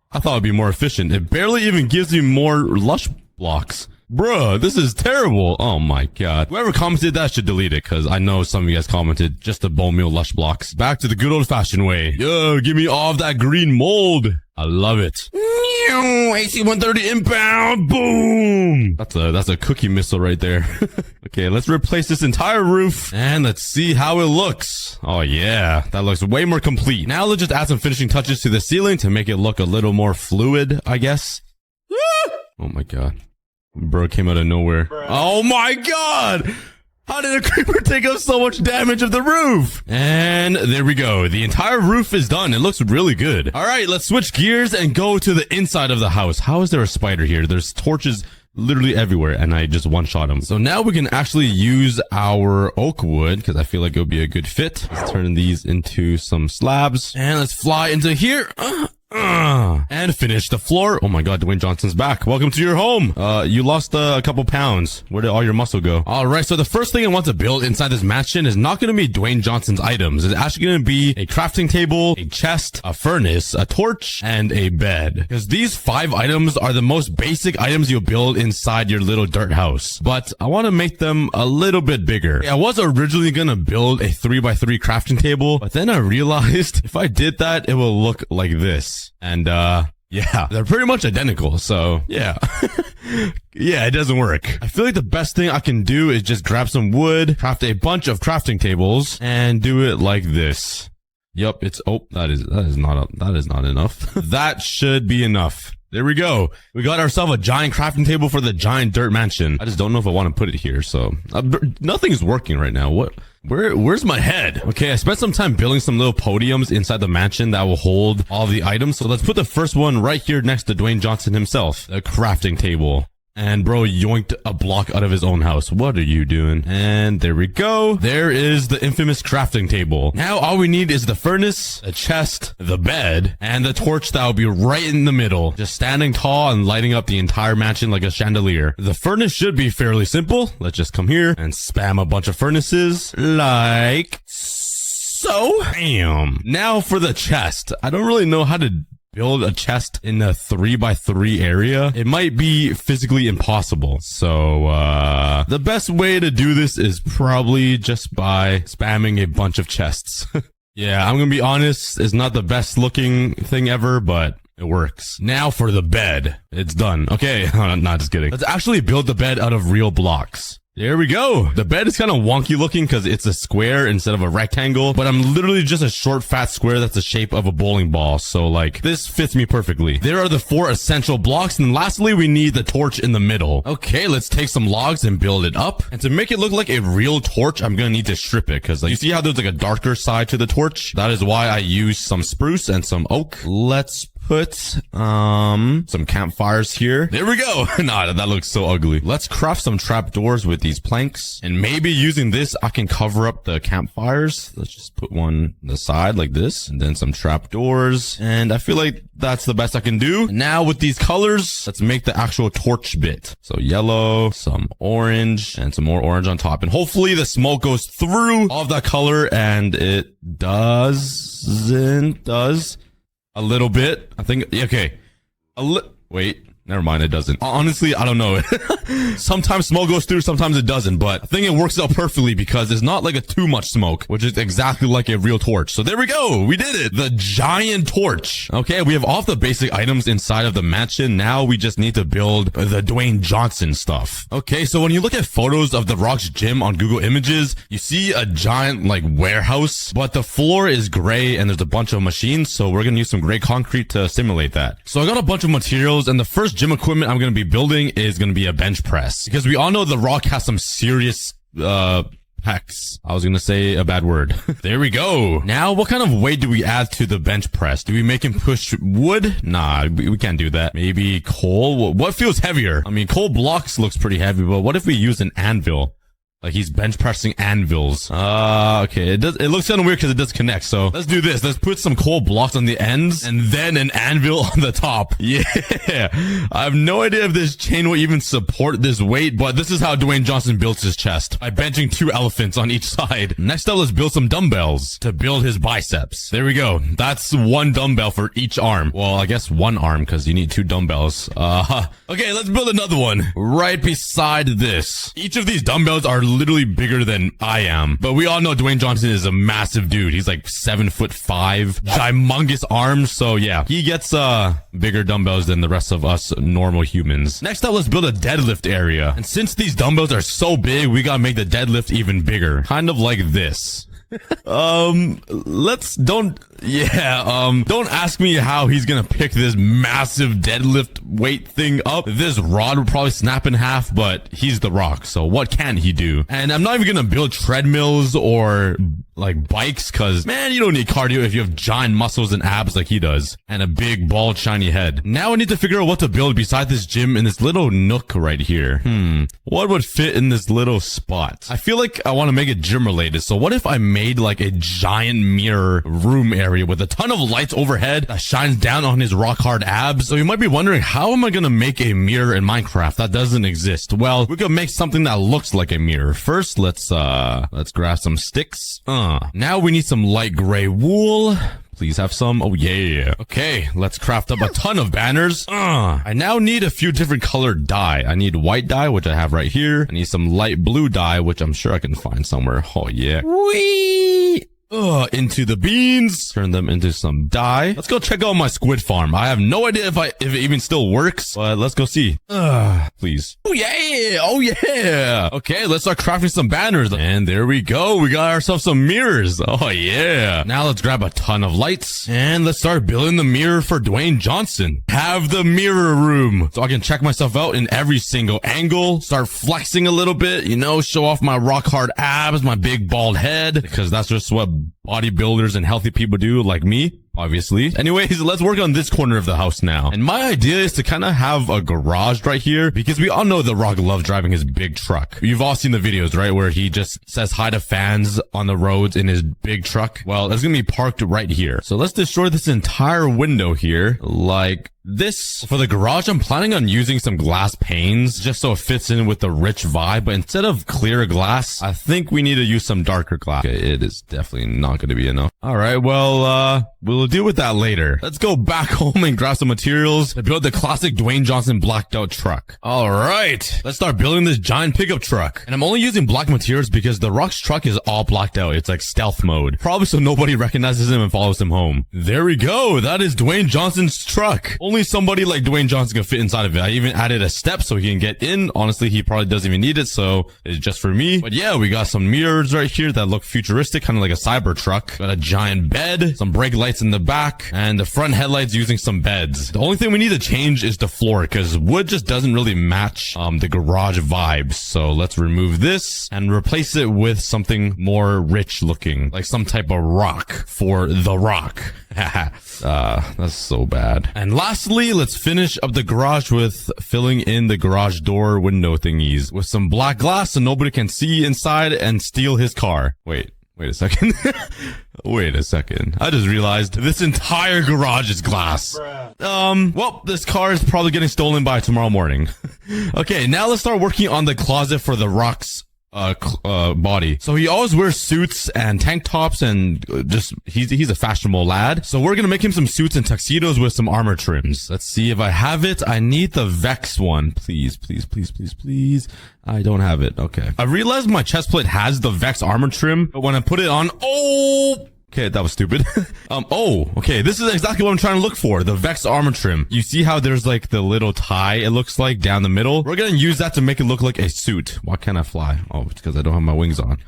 more efficient. It barely even gives me more lush blocks. Bruh, this is terrible. Oh my god. Whoever commented that should delete it because I know some of you guys commented just the bone meal lush blocks. Back to the good old fashioned way. Yo, give me all of that green mold. I love it. AC-130 inbound. Boom. That's a cookie missile right there. Okay, let's replace this entire roof and let's see how it looks. Oh yeah, that looks way more complete. Now let's just add some finishing touches to the ceiling to make it look a little more fluid, I guess. Oh my god. Bro came out of nowhere. Oh my god! How did a creeper take up so much damage of the roof? And there we go. The entire roof is done. It looks really good. All right, let's switch gears and go to the inside of the house. How is there a spider here? There's torches literally everywhere and I just one-shot him. So now we can actually use our oak wood because I feel like it'll be a good fit. Let's turn these into some slabs and let's fly into here. And finish the floor. Oh my god, Dwayne Johnson's back. Welcome to your home. You lost a couple pounds. Where did all your muscle go? All right, so the first thing I want to build inside this mansion is not going to be Dwayne Johnson's items. It's actually going to be a crafting table, a chest, a furnace, a torch, and a bed. Because these 5 items are the most basic items you'll build inside your little dirt house. But I want to make them a little bit bigger. I was originally going to build a 3x3 crafting table, but then I realized if I did that, it will look like this. And, yeah, they're pretty much identical. So yeah, yeah, it doesn't work. I feel like the best thing I can do is just grab some wood, craft a bunch of crafting tables and do it like this. Yep. That is not enough. That should be enough. There we go. We got ourselves a giant crafting table for the giant dirt mansion. I just don't know if I want to put it here. So nothing's working right now. Where's my head? Okay, I spent some time building some little podiums inside the mansion that will hold all the items. So let's put the first one right here next to Dwayne Johnson himself, the crafting table. And bro yoinked a block out of his own house. What are you doing? And there we go. There is the infamous crafting table. Now all we need is the furnace, a chest, the bed, and the torch that will be right in the middle. Just standing tall and lighting up the entire mansion like a chandelier. The furnace should be fairly simple. Let's just come here and spam a bunch of furnaces like so. Bam. Now for the chest. I don't really know how to build a chest in a 3x3 area. It might be physically impossible. So, the best way to do this is probably just by spamming a bunch of chests. Yeah, I'm gonna be honest, it's not the best looking thing ever, but it works. Now for the bed. It's done. Okay, not just kidding. Let's actually build the bed out of real blocks. There we go. The bed is kind of wonky looking because it's a square instead of a rectangle, but I'm literally just a short, fat square that's the shape of a bowling ball. So like this fits me perfectly. There are the 4 essential blocks. And lastly, we need the torch in the middle. Okay, let's take some logs and build it up. And to make it look like a real torch, I'm going to need to strip it because like, you see how there's like a darker side to the torch? That is why I use some spruce and some oak. Let's put some campfires here. There we go. Nah, that looks so ugly. Let's craft some trapdoors with these planks, and maybe using this I can cover up the campfires. Let's just put one on the side like this, and then some trapdoors, and I feel like that's the best I can do. And now with these colors, let's make the actual torch bit. So yellow, some orange, and some more orange on top, and hopefully the smoke goes through all of that color, and it does a little bit. I think, okay. Wait, never mind, it doesn't. Honestly, I don't know. Sometimes smoke goes through, sometimes it doesn't, but I think it works out perfectly because it's not like a too much smoke, which is exactly like a real torch. So there we go. We did it. The giant torch. Okay, we have all the basic items inside of the mansion. Now we just need to build the Dwayne Johnson stuff. Okay, so when you look at photos of The Rock's gym on Google Images, you see a giant like warehouse, but the floor is gray and there's a bunch of machines. So we're going to use some gray concrete to simulate that. So I got a bunch of materials, and the first gym equipment I'm going to be building is going to be a bench press, because we all know The Rock has some serious pecs. I was going to say a bad word. There we go. Now, what kind of weight do we add to the bench press? Do we make him push wood? Nah, we can't do that. Maybe coal? What feels heavier? I mean, coal blocks looks pretty heavy, but what if we use an anvil? Like he's bench pressing anvils. Okay. It looks kind of weird because it does connect. So let's do this. Let's put some coal blocks on the ends and then an anvil on the top. Yeah. I have no idea if this chain will even support this weight, but this is how Dwayne Johnson builds his chest, by benching 2 elephants on each side. Next up, let's build some dumbbells to build his biceps. There we go. That's 1 dumbbell for each arm. Well, I guess 1 arm because you need 2 dumbbells. Okay, let's build another one right beside this. Each of these dumbbells are literally bigger than I am, but we all know Dwayne Johnson is a massive dude. He's like 7'5", humongous arms. So yeah, he gets bigger dumbbells than the rest of us normal humans. Next up, let's build a deadlift area. And since these dumbbells are so big, we gotta make the deadlift even bigger, kind of like this. Don't ask me how he's gonna pick this massive deadlift weight thing up. This rod would probably snap in half, but he's The Rock, so what can he do? And I'm not even gonna build treadmills or like bikes, cause man, you don't need cardio if you have giant muscles and abs like he does, and a big bald shiny head. Now I need to figure out what to build beside this gym in this little nook right here. What would fit in this little spot? I feel like I want to make it gym related, so what if I made like a giant mirror room area with a ton of lights overhead that shines down on his rock hard abs? So you might be wondering, how am I gonna make a mirror in Minecraft that doesn't exist? Well, we could make something that looks like a mirror. First, let's grab some sticks. Now we need some light gray wool. Please have some. Oh yeah. Okay, let's craft up a ton of banners. I now need a few different colored dye. I need white dye, which I have right here. I need some light blue dye, which I'm sure I can find somewhere. Oh yeah. Whee! Into the beans, turn them into some dye. Let's go check out my squid farm. I have no idea if it even still works, but let's go see. Please. Oh yeah. Okay, let's start crafting some banners. And there we go. We got ourselves some mirrors. Oh yeah. Now let's grab a ton of lights and let's start building the mirror for Dwayne Johnson. Have the mirror room so I can check myself out in every single angle, start flexing a little bit, you know, show off my rock hard abs, my big bald head, because that's just what bodybuilders and healthy people do, like me, obviously. Anyways, let's work on this corner of the house now. And my idea is to kind of have a garage right here, because we all know The Rock loves driving his big truck. You've all seen the videos, right? Where he just says hi to fans on the roads in his big truck. Well, it's gonna be parked right here. So let's destroy this entire window here, like this. For the garage, I'm planning on using some glass panes just so it fits in with the rich vibe, but instead of clear glass, I think we need to use some darker glass. Okay, it is definitely not going to be enough. All right, well, we'll deal with that later. Let's go back home and grab some materials to build the classic Dwayne Johnson blacked out truck. All right, let's start building this giant pickup truck. And I'm only using black materials because The Rock's truck is all blacked out. It's like stealth mode, probably so nobody recognizes him and follows him home. There we go. That is Dwayne Johnson's truck. Only somebody like Dwayne Johnson can fit inside of it. I even added a step so he can get in. Honestly, he probably doesn't even need it, so it's just for me. But yeah, we got some mirrors right here that look futuristic, kind of like a cyber truck. Got a giant bed, some brake lights in the back, and the front headlights using some beds. The only thing we need to change is the floor, because wood just doesn't really match the garage vibes. So let's remove this and replace it with something more rich looking, like some type of rock for The Rock. That's so bad. And lastly, let's finish up the garage with filling in the garage door window thingies with some black glass so nobody can see inside and steal his car. Wait a second. Wait a second. I just realized this entire garage is glass. Well, this car is probably getting stolen by tomorrow morning. Okay, now let's start working on the closet for the Rock's body. So he always wears suits and tank tops and he's a fashionable lad. So we're gonna make him some suits and tuxedos with some armor trims. Let's see if I have it. I need the Vex one. Please. I don't have it. Okay. I realized my chest plate has the Vex armor trim, but when I put it on, okay, that was stupid. Okay, this is exactly what I'm trying to look for. The Vex armor trim. You see how there's like the little tie, it looks like, down the middle? We're gonna use that to make it look like a suit. Why can't I fly? Oh, it's because I don't have my wings on.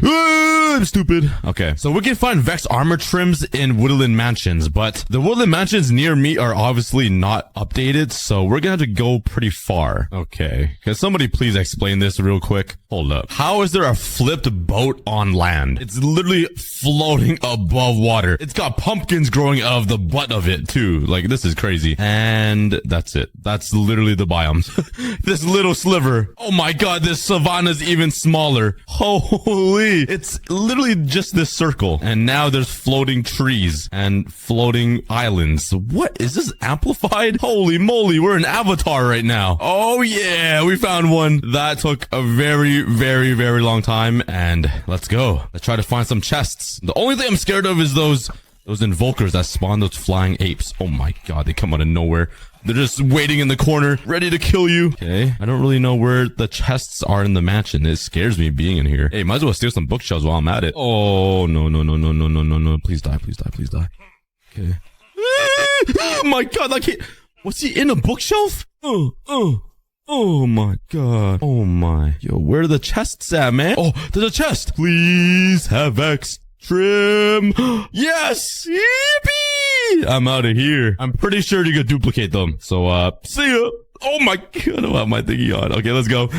I'm stupid. Okay, so we can find Vex armor trims in Woodland Mansions, but the Woodland Mansions near me are obviously not updated, so we're gonna have to go pretty far. Okay, can somebody please explain this real quick? Hold up. How is there a flipped boat on land? It's literally floating above water. It's got pumpkins growing out of the butt of it too. Like, this is crazy. And that's it. That's literally the biomes. This little sliver. Oh my god, this savanna's even smaller. Holy. It's literally just this circle. And now there's floating trees and floating islands. What? Is this amplified? Holy moly, we're in Avatar right now. Oh yeah, we found one. That took a very, very, very long time. And let's go. Let's try to find some chests. The only thing I'm scared of is those invokers that spawn those flying apes. Oh my god, they come out of nowhere. They're just waiting in the corner, ready to kill you. Okay, I don't really know where the chests are in the mansion. It scares me being in here. Hey, might as well steal some bookshelves while I'm at it. Oh, no. Please die. Okay. Oh my god, I can't. Was he in a bookshelf? Oh my god. Oh my. Yo, where are the chests at, man? Oh, there's a chest. Please have X trim. Yes! Yippee! I'm out of here. I'm pretty sure you could duplicate them. So, see ya. Oh my god, I don't have my thingy on. Okay, let's go.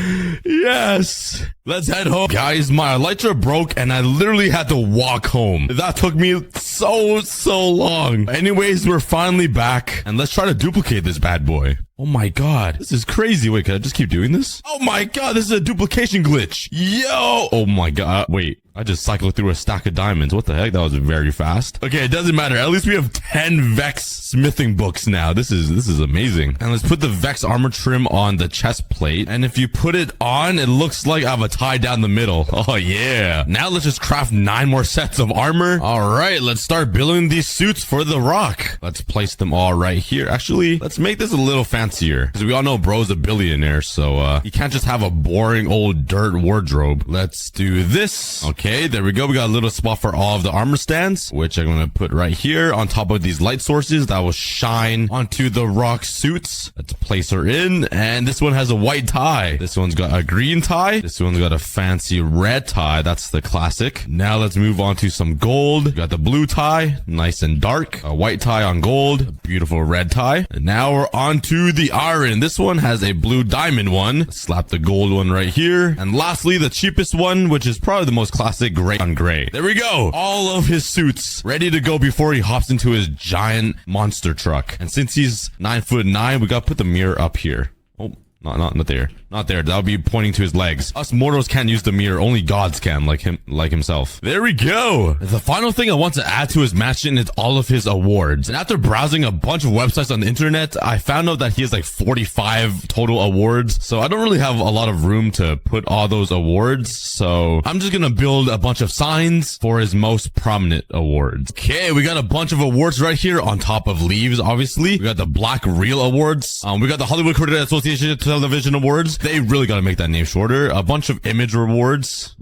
Yes! Let's head home. Guys, my elytra broke and I literally had to walk home. That took me so long. Anyways, we're finally back and let's try to duplicate this bad boy. Oh my god, this is crazy. Wait, can I just keep doing this? Oh my god, this is a duplication glitch. Yo! Oh my god, wait. I just cycled through a stack of diamonds. What the heck? That was very fast. Okay, it doesn't matter. At least we have 10 Vex smithing books now. This is amazing. And let's put the Vex armor trim on the chest plate. And if you put it on, it looks like I have a tie down the middle. Oh yeah. Now let's just craft 9 more sets of armor. All right, let's start building these suits for the Rock. Let's place them all right here. Actually, let's make this a little fancier because we all know bro's a billionaire. So, you can't just have a boring old dirt wardrobe. Let's do this. Okay, there we go. We got a little spot for all of the armor stands, which I'm going to put right here on top of these light sources that will shine onto the Rock suits. Let's place her in. And this one has a white tie. This one's got a green tie. This one's got a fancy red tie. That's the classic. Now let's move on to some gold. We got the blue tie, nice and dark. A white tie on gold. A beautiful red tie. And now we're on to the iron. This one has a blue diamond one. Let's slap the gold one right here. And lastly, the cheapest one, which is probably the most classic, gray on gray. There we go. All of his suits ready to go before he hops into his giant monster truck. And since he's 9'9", we gotta put the mirror up here. Oh, not there. Not there. That'll be pointing to his legs. Us mortals can't use the mirror. Only gods can, like himself. There we go. The final thing I want to add to his mansion is all of his awards. And after browsing a bunch of websites on the internet, I found out that he has like 45 total awards. So I don't really have a lot of room to put all those awards. So I'm just gonna build a bunch of signs for his most prominent awards. Okay, we got a bunch of awards right here on top of leaves, obviously. We got the Black Reel Awards. We got the Hollywood Credit Association Television Awards. They really gotta make that name shorter. A bunch of image rewards.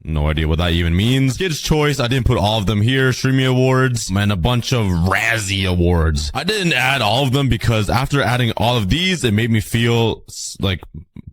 No idea what that even means. Kids' Choice, I didn't put all of them here. Streamy Awards, and a bunch of Razzie Awards. I didn't add all of them because after adding all of these, it made me feel like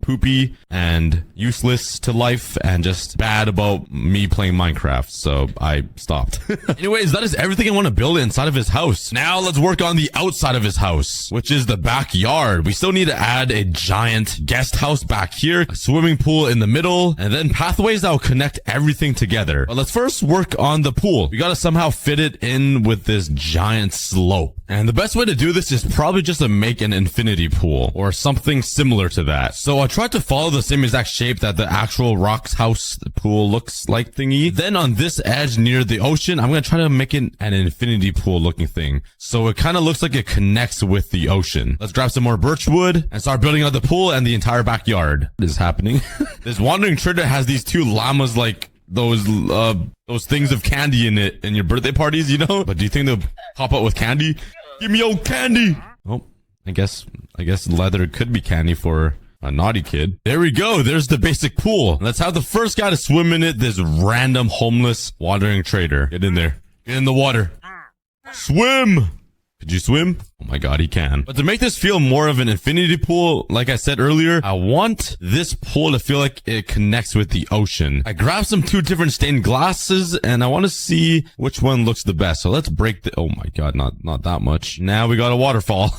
poopy and useless to life and just bad about me playing Minecraft. So I stopped. Anyways, that is everything I want to build inside of his house. Now let's work on the outside of his house, which is the backyard. We still need to add a giant guest house back here, a swimming pool in the middle, and then pathways that will connect everything together. But let's first work on the pool. We got to somehow fit it in with this giant slope. And the best way to do this is probably just to make an infinity pool or something similar to that. So I tried to follow the same exact shape that the actual Rock's house pool looks like thingy. Then on this edge near the ocean, I'm going to try to make it an infinity pool looking thing. So it kind of looks like it connects with the ocean. Let's grab some more birch wood and start building out the pool and the entire backyard. What is happening? This wandering trader has these two llamas like those things of candy in it in your birthday parties, you know? But do you think they'll pop out with candy? Give me old candy. Oh, I guess leather could be candy for a naughty kid. There we go. There's the basic pool. Let's have the first guy to swim in it. This random homeless wandering trader. Get in there. Get in the water. Swim. Could you swim? Oh my god, he can. But to make this feel more of an infinity pool, like I said earlier, I want this pool to feel like it connects with the ocean. I grabbed some 2 different stained glasses and I want to see which one looks the best. So let's break the, oh my god, not that much. Now we got a waterfall.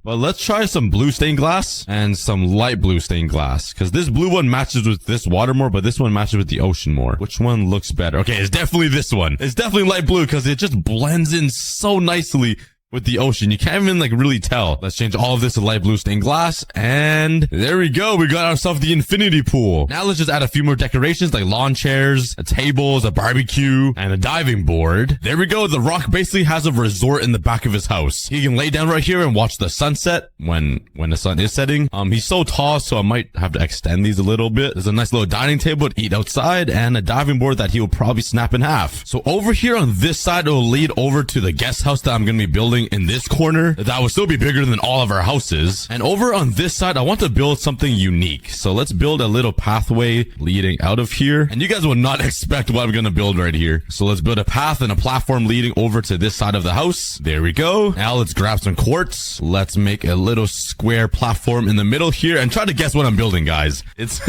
But let's try some blue stained glass and some light blue stained glass. Because this blue one matches with this water more, but this one matches with the ocean more. Which one looks better? Okay, it's definitely this one. It's definitely light blue because it just blends in so nicely with the ocean. You can't even like really tell. Let's change all of this to light blue stained glass. And there we go. We got ourselves the infinity pool. Now let's just add a few more decorations like lawn chairs, tables, a barbecue, and a diving board. There we go. The Rock basically has a resort in the back of his house. He can lay down right here and watch the sunset when the sun is setting. He's so tall, so I might have to extend these a little bit. There's a nice little dining table to eat outside and a diving board that he will probably snap in half. So over here on this side, it will lead over to the guest house that I'm going to be building in this corner that will still be bigger than all of our houses. And over on this side, I want to build something unique. So let's build a little pathway leading out of here. And you guys will not expect what I'm going to build right here. So let's build a path and a platform leading over to this side of the house. There we go. Now let's grab some quartz. Let's make a little square platform in the middle here and try to guess what I'm building, guys. It's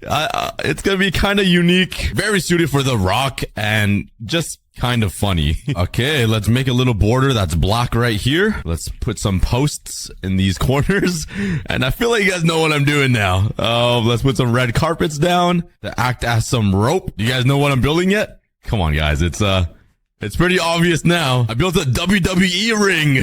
it's going to be kind of unique, very suited for the Rock and just kind of funny. Okay, let's make a little border that's black right here. Let's put some posts in these corners. And I feel like you guys know what I'm doing now. Let's put some red carpets down to act as some rope. Do you guys know what I'm building yet? Come on, guys. It's pretty obvious now. I built a WWE ring.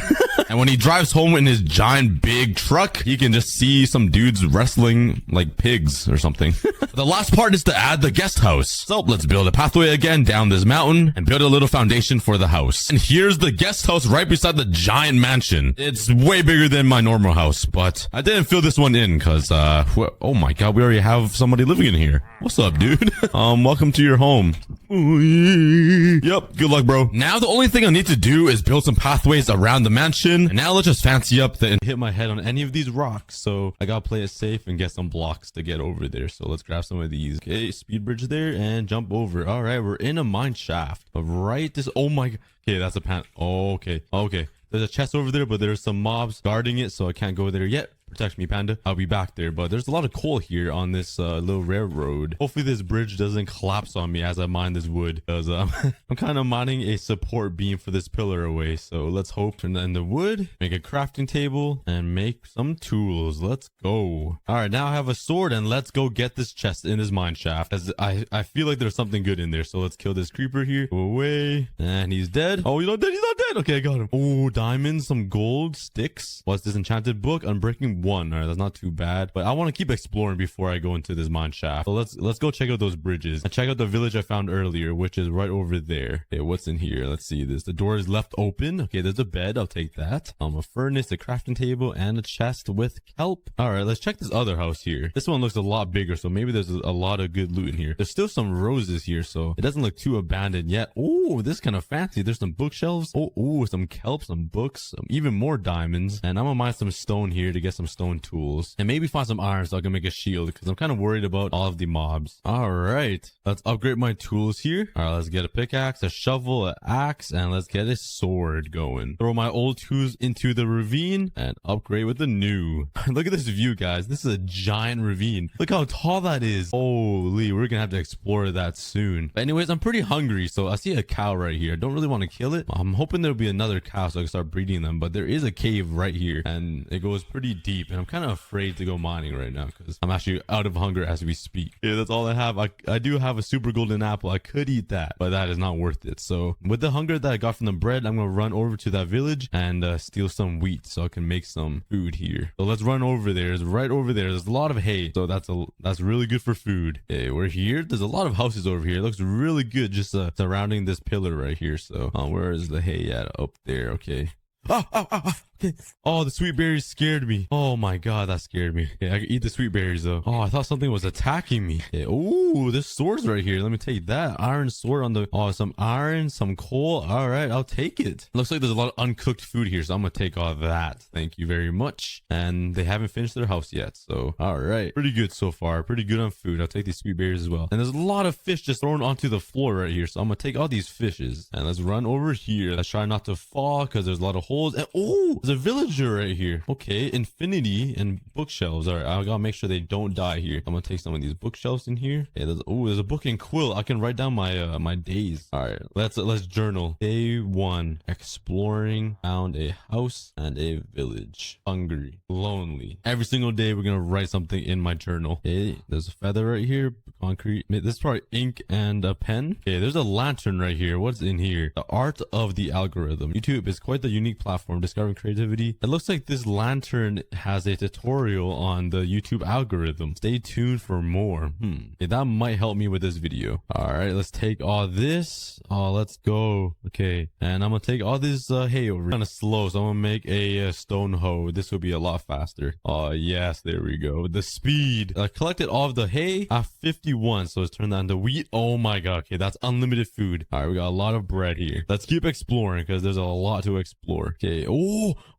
And when he drives home in his giant big truck, he can just see some dudes wrestling like pigs or something. The last part is to add the guest house. So let's build a pathway again down this mountain and build a little foundation for the house. And here's the guest house right beside the giant mansion. It's way bigger than my normal house, but I didn't fill this one in because, oh my god, we already have somebody living in here. What's up, dude? Welcome to your home. Yep, good luck, bro. Now the only thing I need to do is build some pathways around the mansion. And now let's just fancy up and hit my head on any of these rocks. So I gotta play it safe and get some blocks to get over there. So let's grab some of these. Okay, speed bridge there and jump over. All right, we're in a mine shaft. But right this, oh my, okay, that's a pan. Oh, okay. There's a chest over there, but there's some mobs guarding it, so I can't go there yet. Protect me, panda. I'll be back there, but there's a lot of coal here on this little railroad. Hopefully this bridge doesn't collapse on me as I mine this wood, because I'm kind of mining a support beam for this pillar away. So let's hope. And then the wood, make a crafting table and make some tools. Let's go. All right, now I have a sword and let's go get this chest in this mine shaft, as I feel like there's something good in there. So let's kill this creeper here. Go away. And he's dead. Oh, he's not dead. He's not dead. Okay, I got him. Oh, diamonds, some gold, sticks. What's this enchanted book? Unbreaking 1. All right, that's not too bad, but I want to keep exploring before I go into this mine shaft. So let's go check out those bridges and check out the village I found earlier, which is right over there. Okay, what's in here? Let's see this. The door is left open. Okay, there's a bed. I'll take that. A furnace, a crafting table, and a chest with kelp. All right, let's check this other house here. This one looks a lot bigger, so maybe there's a lot of good loot in here. There's still some roses here, so it doesn't look too abandoned yet. Oh, this is kind of fancy. There's some bookshelves. Oh, some kelp, some books, even more diamonds, and I'm gonna mine some stone here to get some stone tools and maybe find some iron so I can make a shield because I'm kind of worried about all of the mobs. All right, let's upgrade my tools here. All right, let's get a pickaxe, a shovel, an axe, and let's get a sword going. Throw my old tools into the ravine and upgrade with the new. Look at this view, guys. This is a giant ravine. Look how tall that is. Holy, we're gonna have to explore that soon. But anyways, I'm pretty hungry, so I see a cow right here. I don't really want to kill it. I'm hoping there'll be another cow so I can start breeding them, but there is a cave right here and it goes pretty deep, and I'm kind of afraid to go mining right now because I'm actually out of hunger as we speak. Yeah, that's all I have. I do have a super golden apple. I could eat that, but that is not worth it. So with the hunger that I got from the bread, I'm gonna run over to that village and steal some wheat so I can make some food here. So let's run over there. It's right over there. There's a lot of hay, so that's really good for food. Okay, we're here. There's a lot of houses over here. It looks really good just surrounding this pillar right here. So where is the hay at? Up there. Okay. Okay. Oh, the sweet berries scared me. Oh my god, that scared me. Okay, I can eat the sweet berries though. Oh, I thought something was attacking me. Okay. Oh, there's swords right here. Let me take that iron sword on the. Oh, some iron, some coal. All right, I'll take it. Looks like there's a lot of uncooked food here, so I'm gonna take all that. Thank you very much. And they haven't finished their house yet, so all right, pretty good so far. Pretty good on food. I'll take these sweet berries as well. And there's a lot of fish just thrown onto the floor right here, so I'm gonna take all these fishes and let's run over here. Let's try not to fall because there's a lot of holes. And oh, there's a villager right here. Okay, infinity and bookshelves. All right, I gotta make sure they don't die here. I'm gonna take some of these bookshelves in here. Okay, there's a book and quill. I can write down my my days. All right, let's journal. Day 1, exploring, found a house and a village, hungry, lonely. Every single day we're gonna write something in my journal. Okay, there's a feather right here, concrete. This is probably ink and a pen. Okay, there's a lantern right here. What's in here? The art of the algorithm. YouTube is quite the unique platform discovering creativity. It looks like this lantern has a tutorial on the YouTube algorithm. Stay tuned for more. Okay, that might help me with this video. All right, let's take all this. Oh, let's go. Okay, and I'm gonna take all this hay over. Kind of slow, so I'm gonna make a stone hoe. This will be a lot faster. Oh yes, there we go. The speed. I collected all of the hay at 51, so let's turn that into wheat. Oh my god. Okay, that's unlimited food. All right, we got a lot of bread here. Let's keep exploring because there's a lot to explore. Okay.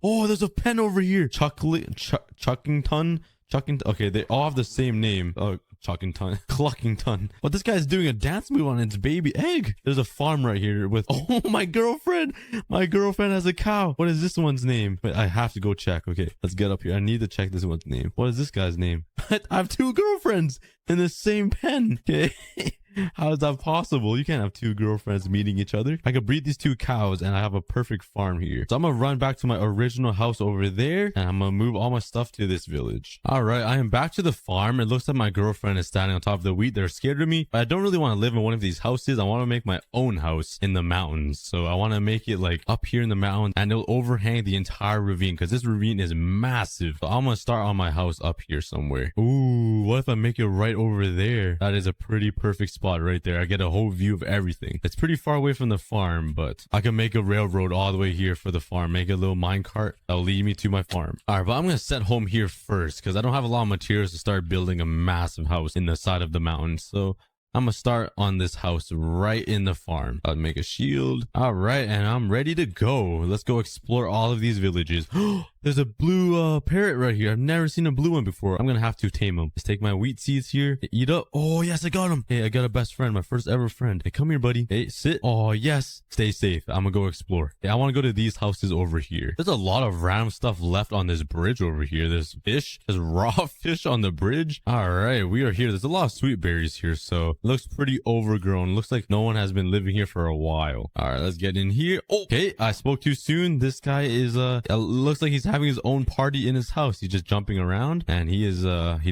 Oh, there's a pen over here. Chuckington. Okay, they all have the same name. Cluckington. But this guy's doing a dance move on its baby egg. There's a farm right here with, oh, my girlfriend. My girlfriend has a cow. What is this one's name? Wait, I have to go check. Okay, let's get up here. I need to check this one's name. What is this guy's name? I have 2 girlfriends in the same pen. Okay. How is that possible? You can't have 2 girlfriends meeting each other. I could breed these 2 cows and I have a perfect farm here. So I'm gonna run back to my original house over there and I'm gonna move all my stuff to this village. All right, I am back to the farm. It looks like my girlfriend is standing on top of the wheat. They're scared of me, but I don't really want to live in one of these houses. I want to make my own house in the mountains. So I want to make it like up here in the mountains and it'll overhang the entire ravine because this ravine is massive. So I'm gonna start on my house up here somewhere. Ooh, what if I make it right over there? That is a pretty perfect spot right there. I get a whole view of everything. It's pretty far away from the farm, but I can make a railroad all the way here for the farm. Make a little mine cart that'll lead me to my farm. All right, but I'm gonna set home here first because I don't have a lot of materials to start building a massive house in the side of the mountain. So I'm gonna start on this house right in the farm. I'll make a shield. All right, and I'm ready to go. Let's go explore all of these villages. There's a blue parrot right here. I've never seen a blue one before. I'm gonna have to tame him. Let's take my wheat seeds here. Eat up. Oh yes, I got him. Hey, I got a best friend, my first ever friend. Hey, come here, buddy. Hey, sit. Oh yes. Stay safe. I'm gonna go explore. Hey, I want to go to these houses over here. There's a lot of random stuff left on this bridge over here. There's fish. There's raw fish on the bridge. All right, we are here. There's a lot of sweet berries here, so it looks pretty overgrown. Looks like no one has been living here for a while. All right, let's get in here. Okay, I spoke too soon. This guy is it looks like he's having his own party in his house. He's just jumping around and he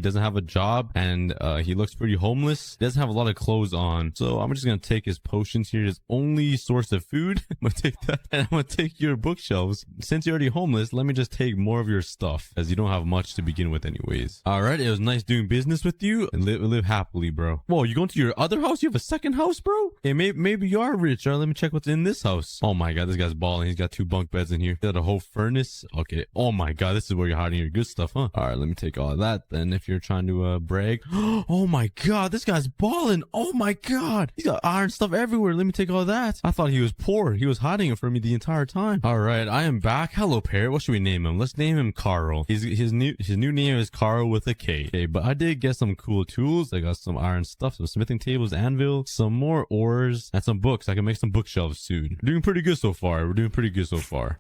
doesn't have a job and he looks pretty homeless. He doesn't have a lot of clothes on, so I'm just gonna take his potions here, his only source of food. I'm gonna take that and I'm gonna take your bookshelves. Since you're already homeless, let me just take more of your stuff as you don't have much to begin with anyways. All right, it was nice doing business with you and live happily, bro. Whoa, you going to your other house? You have a second house, bro? Hey, maybe you are rich. All right, let me check what's in this house. Oh my god, this guy's balling. He's got 2 bunk beds in here. Got a whole furnace. Okay. Oh my god, this is where you're hiding your good stuff, huh? All right, let me take all of that then if you're trying to brag. Oh my god, this guy's balling. Oh my god. He's got iron stuff everywhere. Let me take all that. I thought he was poor. He was hiding it from me the entire time. All right, I am back. Hello, parrot. What should we name him? Let's name him Carl. His new name is Carl with a K. Okay, but I did get some cool tools. I got some iron stuff, some smithing tables, anvil, some more ores, and some books. I can make some bookshelves soon. We're doing pretty good so far.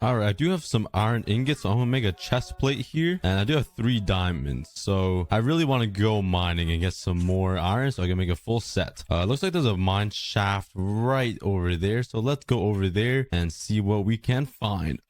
All right, I do have some iron ingots, so I'm gonna make a chest plate here, and I do have 3 diamonds. So I really want to go mining and get some more iron, so I can make a full set. Looks like there's a mine shaft right over there, so let's go over there and see what we can find.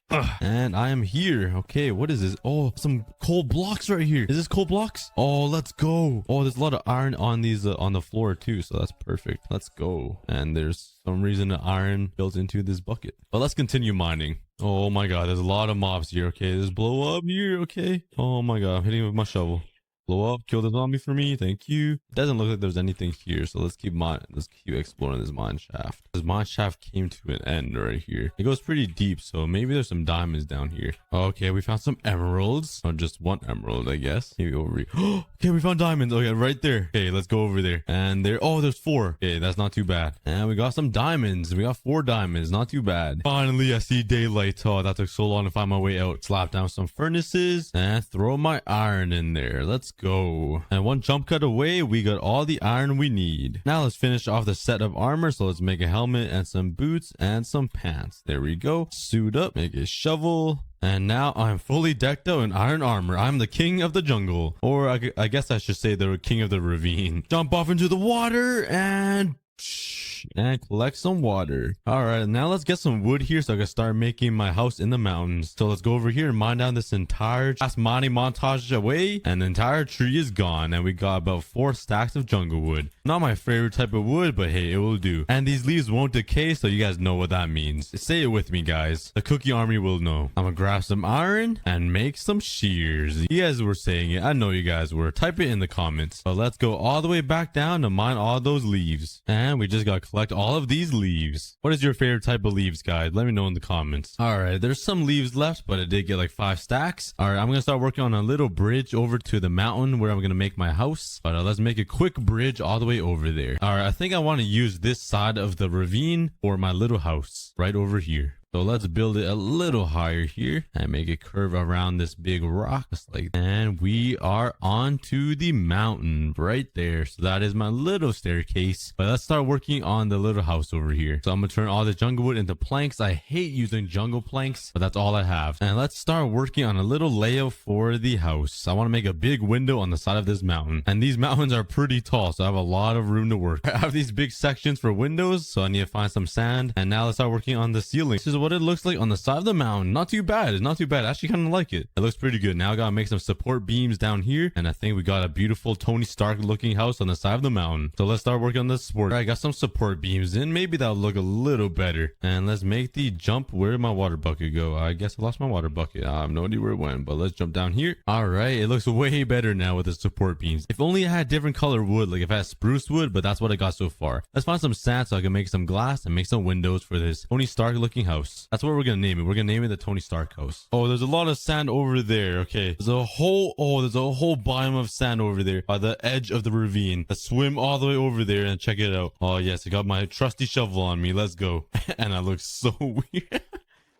And I am here. Okay, what is this? Oh, some coal blocks right here. Is this coal blocks? Oh, let's go. Oh, there's a lot of iron on these on the floor too, so that's perfect. Let's go. And there's some reason the iron built into this bucket. But let's continue mining. Oh my god, there's a lot of mobs here. Okay, there's blow up here. Okay. Oh my god, I'm hitting with my shovel. Blow up, kill the zombie for me. Thank you. It doesn't look like there's anything here, so let's keep exploring this mine shaft. This mine shaft came to an end right here. It goes pretty deep, so maybe there's some diamonds down here. Okay, we found some emeralds. Or just 1 emerald, I guess. Maybe over here. Okay, we found diamonds. Okay, right there. Okay, let's go over there. And there, oh, there's 4. Okay, that's not too bad. And we got some diamonds. We got 4 diamonds. Not too bad. Finally, I see daylight. Oh, that took so long to find my way out. Slap down some furnaces and throw my iron in there. Let's go. And 1 jump cut away, we got all the iron we need. Now let's finish off the set of armor. So let's make a helmet and some boots and some pants. There we go. Suit up, make a shovel. And now I'm fully decked out in iron armor. I'm the king of the jungle. Or I guess I should say the king of the ravine. Jump off into the water and collect some water. All right, now let's get some wood here so I can start making my house in the mountains. So let's go over here and mine down this entire mining montage away, and the entire tree is gone, and we got about 4 stacks of jungle wood. Not my favorite type of wood, but hey, it will do. And these leaves won't decay, so you guys know what that means. Say it with me, guys. The cookie army will know. I'm gonna grab some iron and make some shears. You guys were saying it. I know you guys were. Type it in the comments. But let's go all the way back down to mine all those leaves. And we just gotta collect all of these leaves. What is your favorite type of leaves, guys? Let me know in the comments. All right, there's some leaves left, but I did get like 5 stacks. All right, I'm gonna start working on a little bridge over to the mountain where I'm gonna make my house. But let's make a quick bridge all the way over there. All right, I think I want to use this side of the ravine for my little house right over here. So let's build it a little higher here and make it curve around this big rock just like that. And we are on to the mountain right there. So that is my little staircase. But let's start working on the little house over here. So I'm gonna turn all the jungle wood into planks. I hate using jungle planks, but that's all I have. And let's start working on a little layout for the house. I want to make a big window on the side of this mountain. And these mountains are pretty tall, so I have a lot of room to work. I have these big sections for windows, so I need to find some sand. And now let's start working on the ceiling. This is what it looks like on the side of the mountain. Not too bad. It's not too bad. I actually kind of like it. It looks pretty good. Now I gotta make some support beams down here, and I think we got a beautiful Tony Stark looking house on the side of the mountain. So let's start working on the support. I got some support beams in. Maybe that'll look a little better. And let's make the jump. Where did my water bucket go? I guess I lost my water bucket. I have no idea where it went, but let's jump down here. All right, it looks way better now with the support beams. If only I had different color wood, like if I had spruce wood, but that's what I got so far. Let's find some sand so I can make some glass and make some windows for this Tony Stark looking house. That's what we're gonna name it. We're gonna name it the Tony Stark house. Oh, there's a lot of sand over there. Okay, there's a whole biome of sand over there by the edge of the ravine. Let's swim all the way over there and check it out. Oh yes, I got my trusty shovel on me. Let's go. And I look so weird.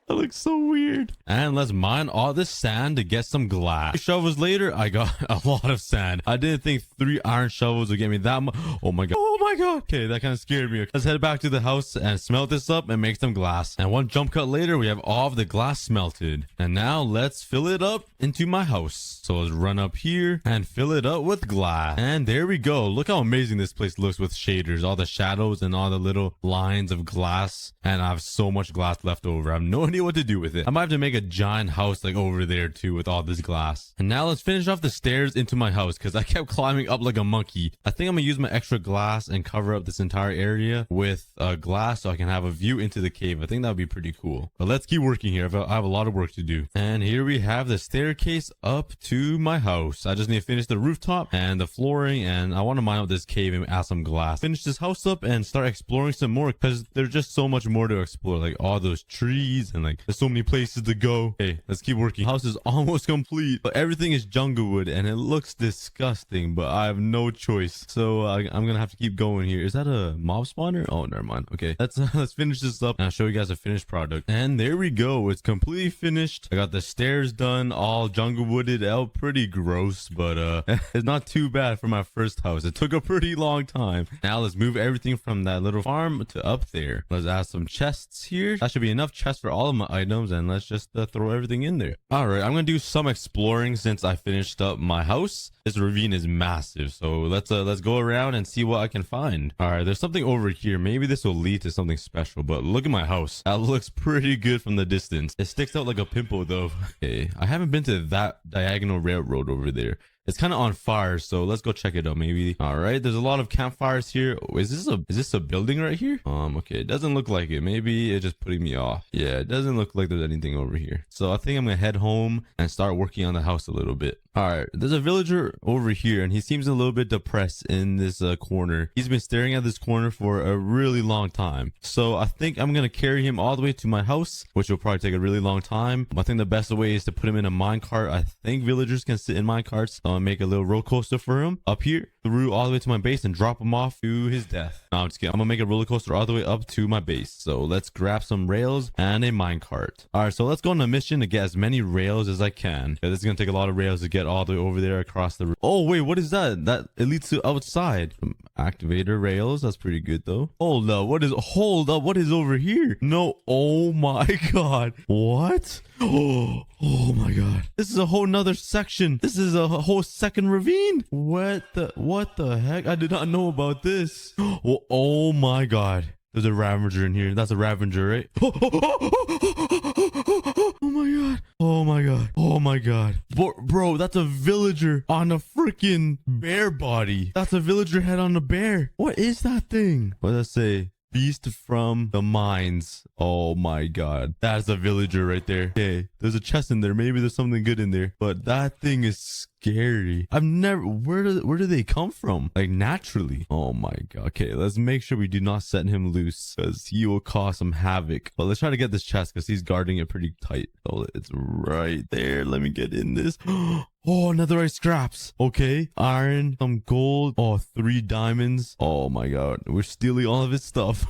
That looks so weird. And let's mine all this sand to get some glass. 3 shovels later, I got a lot of sand. I didn't think 3 iron shovels would get me that much. Oh my god. Oh my god. Okay, that kind of scared me. Let's head back to the house and smelt this up and make some glass. And 1 jump cut later, we have all of the glass smelted. And now let's fill it up into my house. So let's run up here and fill it up with glass. And there we go. Look how amazing this place looks with shaders, all the shadows and all the little lines of glass. And I have so much glass left over. I have no idea what to do with it. I might have to make a giant house like over there too with all this glass. And now let's finish off the stairs into my house because I kept climbing up like a monkey. I think I'm gonna use my extra glass and cover up this entire area with glass so I can have a view into the cave. I think that would be pretty cool. But let's keep working here. I have a lot of work to do. And here we have the staircase up to my house. I just need to finish the rooftop and the flooring, and I want to mine out this cave and add some glass. Finish this house up and start exploring some more, because there's just so much more to explore. Like all those trees and like there's so many places to go. Okay, let's keep working. House is almost complete, but everything is jungle wood and it looks disgusting, but I have no choice. So I'm gonna have to keep going here. Is that a mob spawner? Oh, never mind. Okay, let's finish this up and I'll show you guys a finished product. And there we go. It's completely finished. I got the stairs done, all jungle wooded out. Pretty gross, but it's not too bad for my first house. It took a pretty long time. Now let's move everything from that little farm to up there. Let's add some chests here. That should be enough chests for all of my items, and let's just throw everything in there. All right, I'm gonna do some exploring since I finished up my house. This ravine is massive, so let's go around and see what I can find. All right, there's something over here. Maybe this will lead to something special, but look at my house. That looks pretty good from the distance. It sticks out like a pimple though. Okay, I haven't been to that diagonal railroad over there. It's kind of on fire, so let's go check it out maybe. All right, there's a lot of campfires here. Oh, is this a building right here? Okay, it doesn't look like it. Maybe it's just putting me off. Yeah, it doesn't look like there's anything over here. So I think I'm gonna head home and start working on the house a little bit. All right, there's a villager over here and he seems a little bit depressed in this corner. He's been staring at this corner for a really long time. So I think I'm gonna carry him all the way to my house, which will probably take a really long time. I think the best way is to put him in a minecart. I think villagers can sit in minecarts. So make a little roller coaster for him up here through all the way to my base and drop him off to his death. No, I'm just kidding. I'm gonna make a roller coaster all the way up to my base. So let's grab some rails and a minecart. All right, so let's go on a mission to get as many rails as I can. Yeah, this is gonna take a lot of rails to get all the way over there across the. Oh wait, what is that? That it leads to outside. Activator rails. That's pretty good though. Hold up, what is over here? No, oh my god, what? Oh my god, this is a whole nother section. This is a whole second ravine. What the heck? I did not know about this. Oh my god, there's a Ravager in here. That's a Ravager, right? Oh my god. Oh my god. Oh my god. Bro, that's a villager on a freaking bear body. That's a villager head on a bear. What is that thing? What does that say? Beast from the mines. Oh my god, that's a villager right there. Okay, there's a chest in there. Maybe there's something good in there, but that thing is scary. I've never. Where do they come from? Like naturally. Oh my god. Okay, let's make sure we do not set him loose, because he will cause some havoc. But let's try to get this chest because he's guarding it pretty tight. Oh, it's right there. Let me get in this. Oh, netherite scraps. Okay, iron, some gold. Oh, 3 diamonds. Oh my god, we're stealing all of his stuff.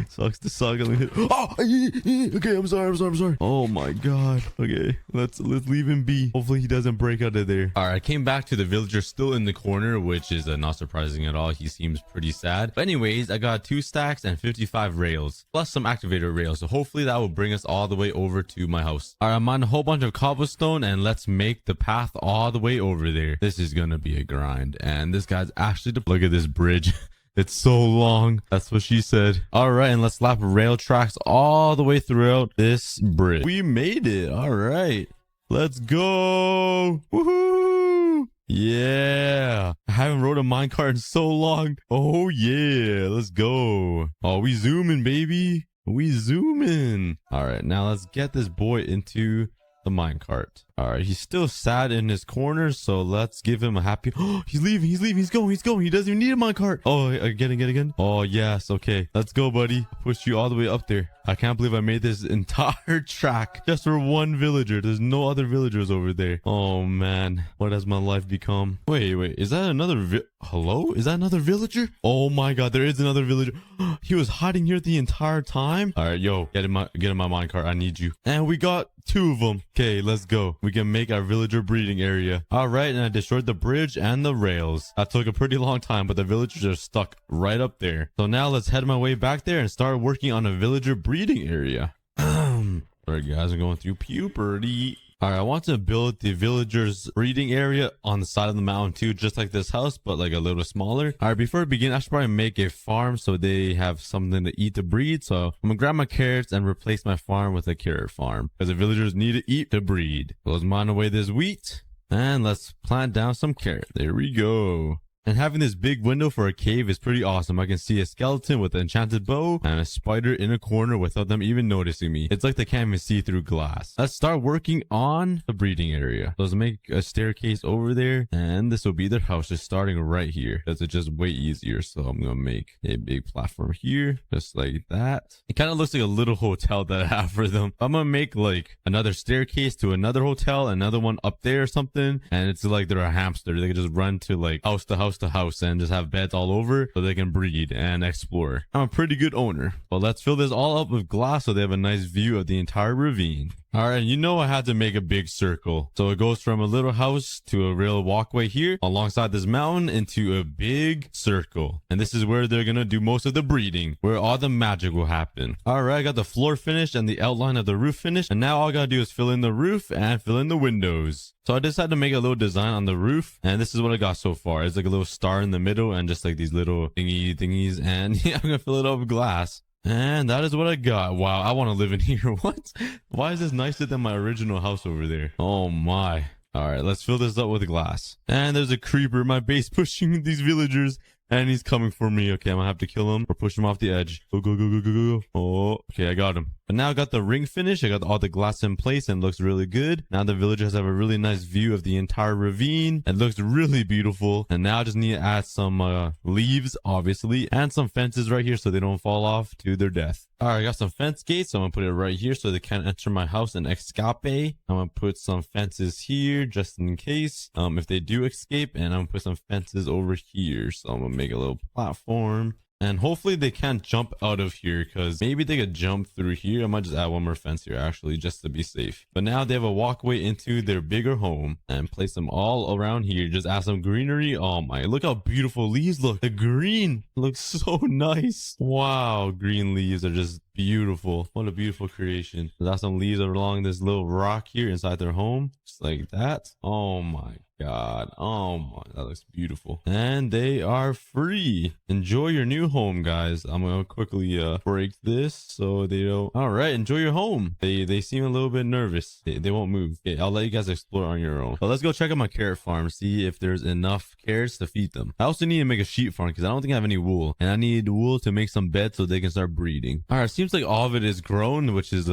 Sucks to suck. Oh, okay, I'm sorry. Oh my god. Okay, let's leave him be. Hopefully he doesn't break out of there. All right, I came back to the villager still in the corner, which is not surprising at all. He seems pretty sad. But anyways, I got 2 stacks and 55 rails plus some activator rails. So hopefully that will bring us all the way over to my house. All right, I'm on a whole bunch of cobblestone and let's make the path all the way over there. This is gonna be a grind, and this guy's actually look at this bridge. It's so long. That's what she said. All right, and let's slap rail tracks all the way throughout this bridge. We made it. All right, let's go. Woohoo! Yeah, I haven't rode a minecart in so long. Oh yeah, let's go. Oh, we zooming, baby. We zooming. All right, now let's get this boy into the minecart. All right, he's still sad in his corner, so let's give him a happy. Oh, he's leaving. He's going. He doesn't even need a minecart. Oh, again. Oh yes, okay, let's go, buddy. Push you all the way up there. I can't believe I made this entire track just for one villager. There's no other villagers over there. Oh man, what has my life become? Wait, is that another hello? Is that another villager? Oh my god, there is another villager. He was hiding here the entire time. All right, yo, get in my minecart. I need you. And we got 2 of them. Okay, let's go. We can make our villager breeding area. All right, and I destroyed the bridge and the rails. That took a pretty long time, but the villagers are stuck right up there. So now let's head my way back there and start working on a villager breeding area. Alright guys, I'm going through puberty. Alright, I want to build the villagers breeding area on the side of the mountain too, just like this house, but like a little smaller. Alright, before we begin, I should probably make a farm so they have something to eat to breed. So I'm gonna grab my carrots and replace my farm with a carrot farm, because the villagers need to eat to breed. So let's mine away this wheat and let's plant down some carrot. There we go. And having this big window for a cave is pretty awesome. I can see a skeleton with an enchanted bow and a spider in a corner without them even noticing me. It's like they can't even see through glass. Let's start working on the breeding area. Let's make a staircase over there, and this will be their house, just starting right here. That's just way easier. So I'm gonna make a big platform here, just like that. It kind of looks like a little hotel that I have for them. I'm gonna make like another staircase to another hotel, another one up there or something, and it's like they're a hamster. They can just run to like house to house to house and just have beds all over so they can breed and explore. I'm a pretty good owner. But let's fill this all up with glass so they have a nice view of the entire ravine. Alright, you know I had to make a big circle. So it goes from a little house to a real walkway here alongside this mountain into a big circle. And this is where they're gonna do most of the breeding, where all the magic will happen. Alright, I got the floor finished and the outline of the roof finished. And now all I gotta do is fill in the roof and fill in the windows. So I decided to make a little design on the roof, and this is what I got so far. It's like a little star in the middle and just like these little thingies. And yeah, I'm gonna fill it up with glass. And that is what I got. Wow, I want to live in here. What? Why is this nicer than my original house over there? Oh my. All right, let's fill this up with glass. And there's a creeper in my base pushing these villagers. And he's coming for me. Okay, I'm gonna have to kill him or push him off the edge. Go, go, go, go, go, go. Oh, okay, I got him. But now I got the ring finished. I got all the glass in place and it looks really good. Now the villagers have a really nice view of the entire ravine. It looks really beautiful. And now I just need to add some leaves, obviously, and some fences right here so they don't fall off to their death. All right, I got some fence gates. So I'm gonna put it right here so they can't enter my house and escape. I'm gonna put some fences here just in case if they do escape, and I'm gonna put some fences over here. So I'm gonna make a little platform. And hopefully they can't jump out of here, because maybe they could jump through here. I might just add one more fence here, actually, just to be safe. But now they have a walkway into their bigger home, and place them all around here. Just add some greenery. Oh my, look how beautiful leaves look. The green looks so nice. Wow, green leaves are just beautiful. What a beautiful creation. There's some leaves along this little rock here inside their home, just like that. Oh my God. Oh my, that looks beautiful. And they are free. Enjoy your new home, guys. I'm gonna quickly break this so they don't. All right, enjoy your home. They seem a little bit nervous. They won't move. Okay, I'll let you guys explore on your own. But let's go check out my carrot farm, see if there's enough carrots to feed them. I also need to make a sheep farm because I don't think I have any wool, and I need wool to make some beds so they can start breeding. All right, seems like all of it is grown, which is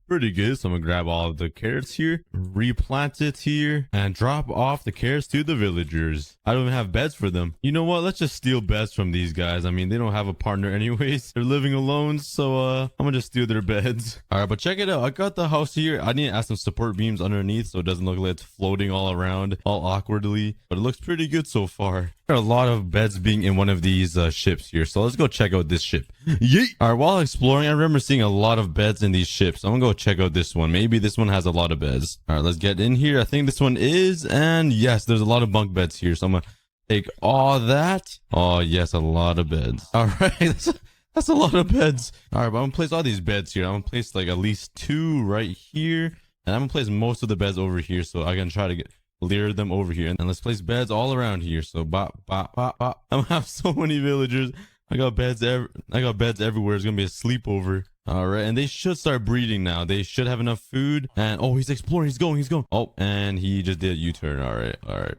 pretty good. So I'm gonna grab all of the carrots here, replant it here, and drop off the carrots to the villagers. I don't even have beds for them. You know what? Let's just steal beds from these guys. I mean, they don't have a partner anyways. They're living alone, so I'm gonna just steal their beds. All right, but check it out. I got the house here. I need to add some support beams underneath so it doesn't look like it's floating all around, all awkwardly. But it looks pretty good so far. There are a lot of beds being in one of these ships here, so let's go check out this ship. Yeet! All right, while exploring, I remember seeing a lot of beds in these ships. I'm gonna go check out this one. Maybe this one has a lot of beds. All right, let's get in here. I think this one is, and yes, there's a lot of bunk beds here. So I'm gonna take all that. Oh yes, a lot of beds. All right, that's a lot of beds. All right, but I'm gonna place all these beds here. I'm gonna place like at least 2 right here, and I'm gonna place most of the beds over here so I can try to clear them over here. And let's place beds all around here. So bop, bop, bop, bop. I'm gonna have so many villagers. I got beds everywhere. It's gonna be a sleepover. All right, and they should start breeding now. They should have enough food. And oh, he's exploring. He's going. Oh, and he just did a U-turn. All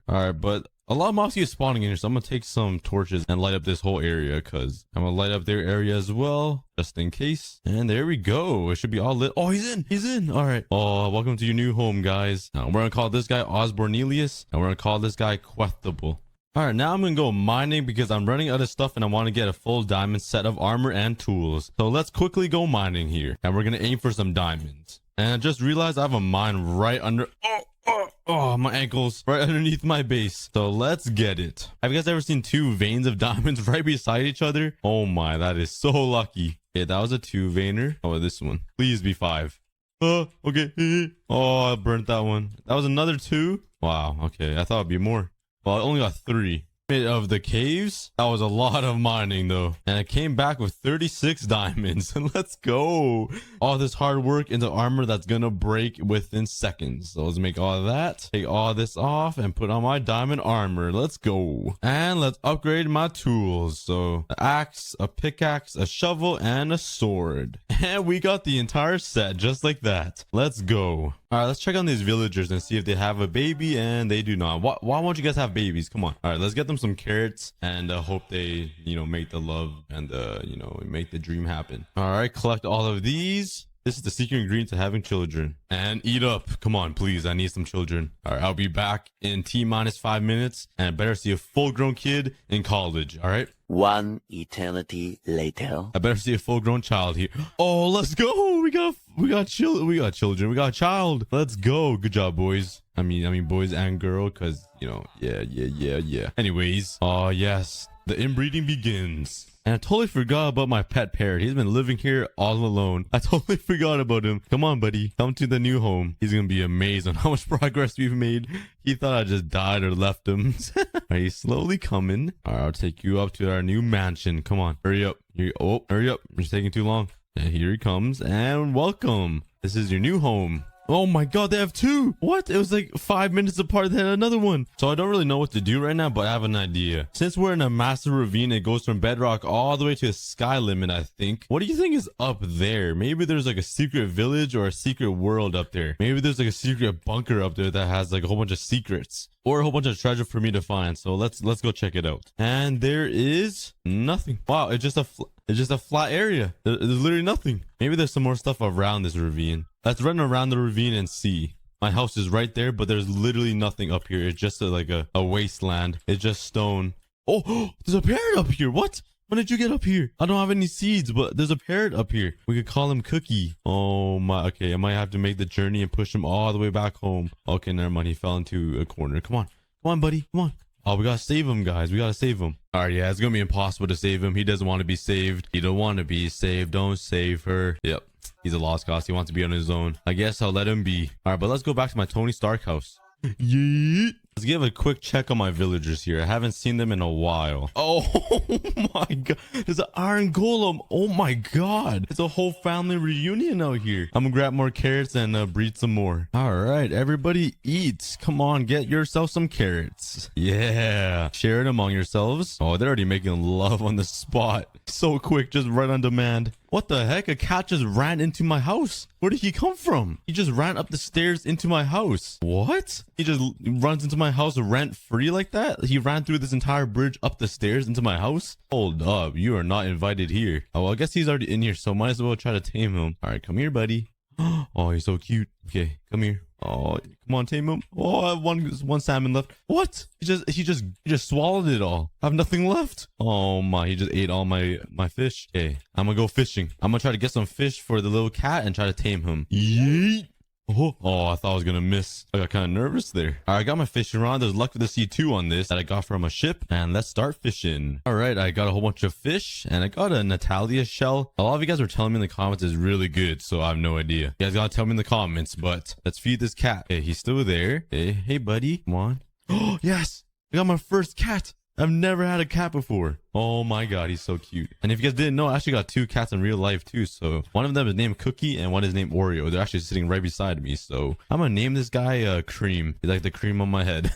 right. But a lot of mobs keep spawning in here, so I'm gonna take some torches and light up this whole area, because I'm gonna light up their area as well, just in case. And there we go. It should be all lit. Oh, he's in. All right. Oh, welcome to your new home, guys. Now we're gonna call this guy Osbornelius, and we're gonna call this guy Quethable. All right, now I'm gonna go mining because I'm running out of stuff and I want to get a full diamond set of armor and tools. So let's quickly go mining here, and we're gonna aim for some diamonds. And I just realized I have a mine right under. Oh, my ankles right underneath my base. So let's get it. Have you guys ever seen 2 veins of diamonds right beside each other? Oh my, that is so lucky. Okay, that was a 2 veiner. Oh, this one. Please be 5. Okay. Oh, I burnt that one. That was another 2. Wow. Okay, I thought it'd be more. Well, I only got 3. Of the caves, that was a lot of mining though, and I came back with 36 diamonds. And let's go. All this hard work into armor that's gonna break within seconds. So let's make all of that, take all this off, and put on my diamond armor. Let's go. And let's upgrade my tools. So an axe, a pickaxe, a shovel, and a sword. And we got the entire set just like that. Let's go. All right, let's check on these villagers and see if they have a baby, and they do not. Why won't you guys have babies? Come on. All right, let's get them them some carrots and hope they, make the love and, make the dream happen. All right, collect all of these. This is the secret ingredient to having children. And eat up. Come on, please. I need some children. All right, I'll be back in T-minus 5 minutes. And I better see a full-grown kid in college. All right? One eternity later. I better see a full-grown child here. Oh, let's go. We got children. We got a child. Let's go. Good job, boys. I mean, boys and girl, because, yeah. Anyways, oh, yes. The inbreeding begins. And I totally forgot about my pet parrot. He's been living here all alone. I totally forgot about him. Come on, buddy. Come to the new home. He's going to be amazed on how much progress we've made. He thought I just died or left him. Are you slowly coming? All right, I'll take you up to our new mansion. Come on. Hurry up. Hurry up. You're taking too long. And here he comes. And welcome. This is your new home. Oh my god, they have two. What? It was like 5 minutes apart. They had another one. So I don't really know what to do right now, but I have an idea. Since we're in a massive ravine, it goes from bedrock all the way to the sky limit, I think. What do you think is up there? Maybe there's like a secret village or a secret world up there. Maybe there's like a secret bunker up there that has like a whole bunch of secrets. Or a whole bunch of treasure for me to find. So let's go check it out. And there is nothing. Wow, it's just a flat area. There's literally nothing. Maybe there's some more stuff around this ravine. Let's run around the ravine and see. My house is right there, but there's literally nothing up here. It's just like a wasteland. It's just stone. Oh, there's a parrot up here. What? When did you get up here? I don't have any seeds, but there's a parrot up here. We could call him Cookie. Oh my, okay. I might have to make the journey and push him all the way back home. Okay, never mind. He fell into a corner. Come on, buddy. Come on. Oh, we gotta save him, guys. We gotta save him. All right, yeah, it's gonna be impossible to save him. He doesn't want to be saved. He don't want to be saved. Don't save her. Yep. He's a lost cause. He wants to be on his own. I guess I'll let him be. All right, but let's go back to my Tony Stark house. Yeet. Let's give a quick check on my villagers here. I haven't seen them in a while. Oh my god. There's an iron golem. Oh my god. It's a whole family reunion out here. I'm gonna grab more carrots and breed some more. All right, everybody eat. Come on, get yourself some carrots. Yeah. Share it among yourselves. Oh, they're already making love on the spot. So quick, just right on demand. What the heck? A cat just ran into my house. Where did he come from? He just ran up the stairs into my house. What? He just runs into my house rent free like that? He ran through this entire bridge up the stairs into my house? Hold up. You are not invited here. Oh, well, I guess he's already in here, so might as well try to tame him. All right, come here, buddy. Oh, he's so cute. Okay, come here. Oh, come on, tame him. Oh, I have one salmon left. What? He just swallowed it all. I have nothing left. Oh my, he just ate all my fish. Okay, I'm gonna go fishing. I'm gonna try to get some fish for the little cat and try to tame him. Yeet. Oh, I thought I was gonna miss. I got kind of nervous there. All right, I got my fishing rod. There's luck for the C2 on this that I got from a ship. And let's start fishing. All right, I got a whole bunch of fish and I got a Natalia shell. A lot of you guys were telling me in the comments it's really good, so I have no idea. You guys gotta tell me in the comments, but let's feed this cat. Okay, he's still there. Hey, buddy, come on. Oh, yes, I got my first cat. I've never had a cat before. Oh my god, he's so cute. And if you guys didn't know, I actually got two cats in real life too. So one of them is named Cookie and one is named Oreo. They're actually sitting right beside me. So I'm gonna name this guy Cream. He's like the cream on my head.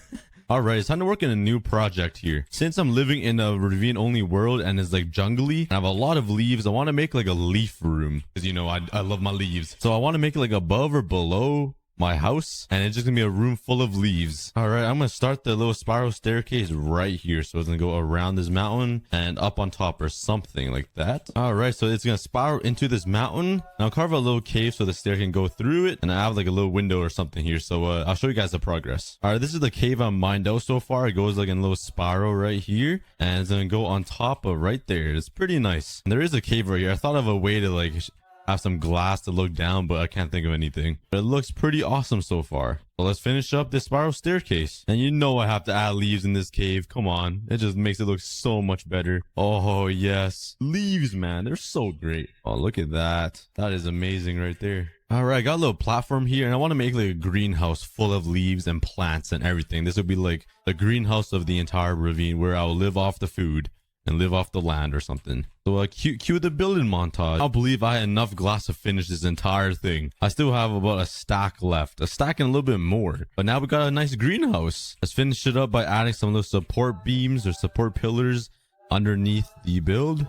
All right, it's time to work in a new project here. Since I'm living in a ravine only world and it's like jungly, and I have a lot of leaves, I want to make like a leaf room because I love my leaves. So I want to make it like above or below my house, and it's just gonna be a room full of leaves. All right, I'm gonna start the little spiral staircase right here, so it's gonna go around this mountain and up on top or something like that. All right, so it's gonna spiral into this mountain, and I'll carve a little cave so the stair can go through it, and I have like a little window or something here, so I'll show you guys the progress. All right, this is the cave I'm mined out so far. It goes like in a little spiral right here, and it's gonna go on top of right there. It's pretty nice. And there is a cave right here. I thought of a way to like have some glass to look down, but I can't think of anything. But it looks pretty awesome so far. Well, let's finish up this spiral staircase. And you know I have to add leaves in this cave. Come on. It just makes it look so much better. Oh, yes. Leaves, man. They're so great. Oh, look at that. That is amazing right there. All right, I got a little platform here, and I want to make like a greenhouse full of leaves and plants and everything. This would be like the greenhouse of the entire ravine where I will live off the food and live off the land or something. So cue the building montage. I don't believe I had enough glass to finish this entire thing. I still have about a stack left, a stack and a little bit more, but now we got a nice greenhouse. Let's finish it up by adding some little support beams or support pillars underneath the build.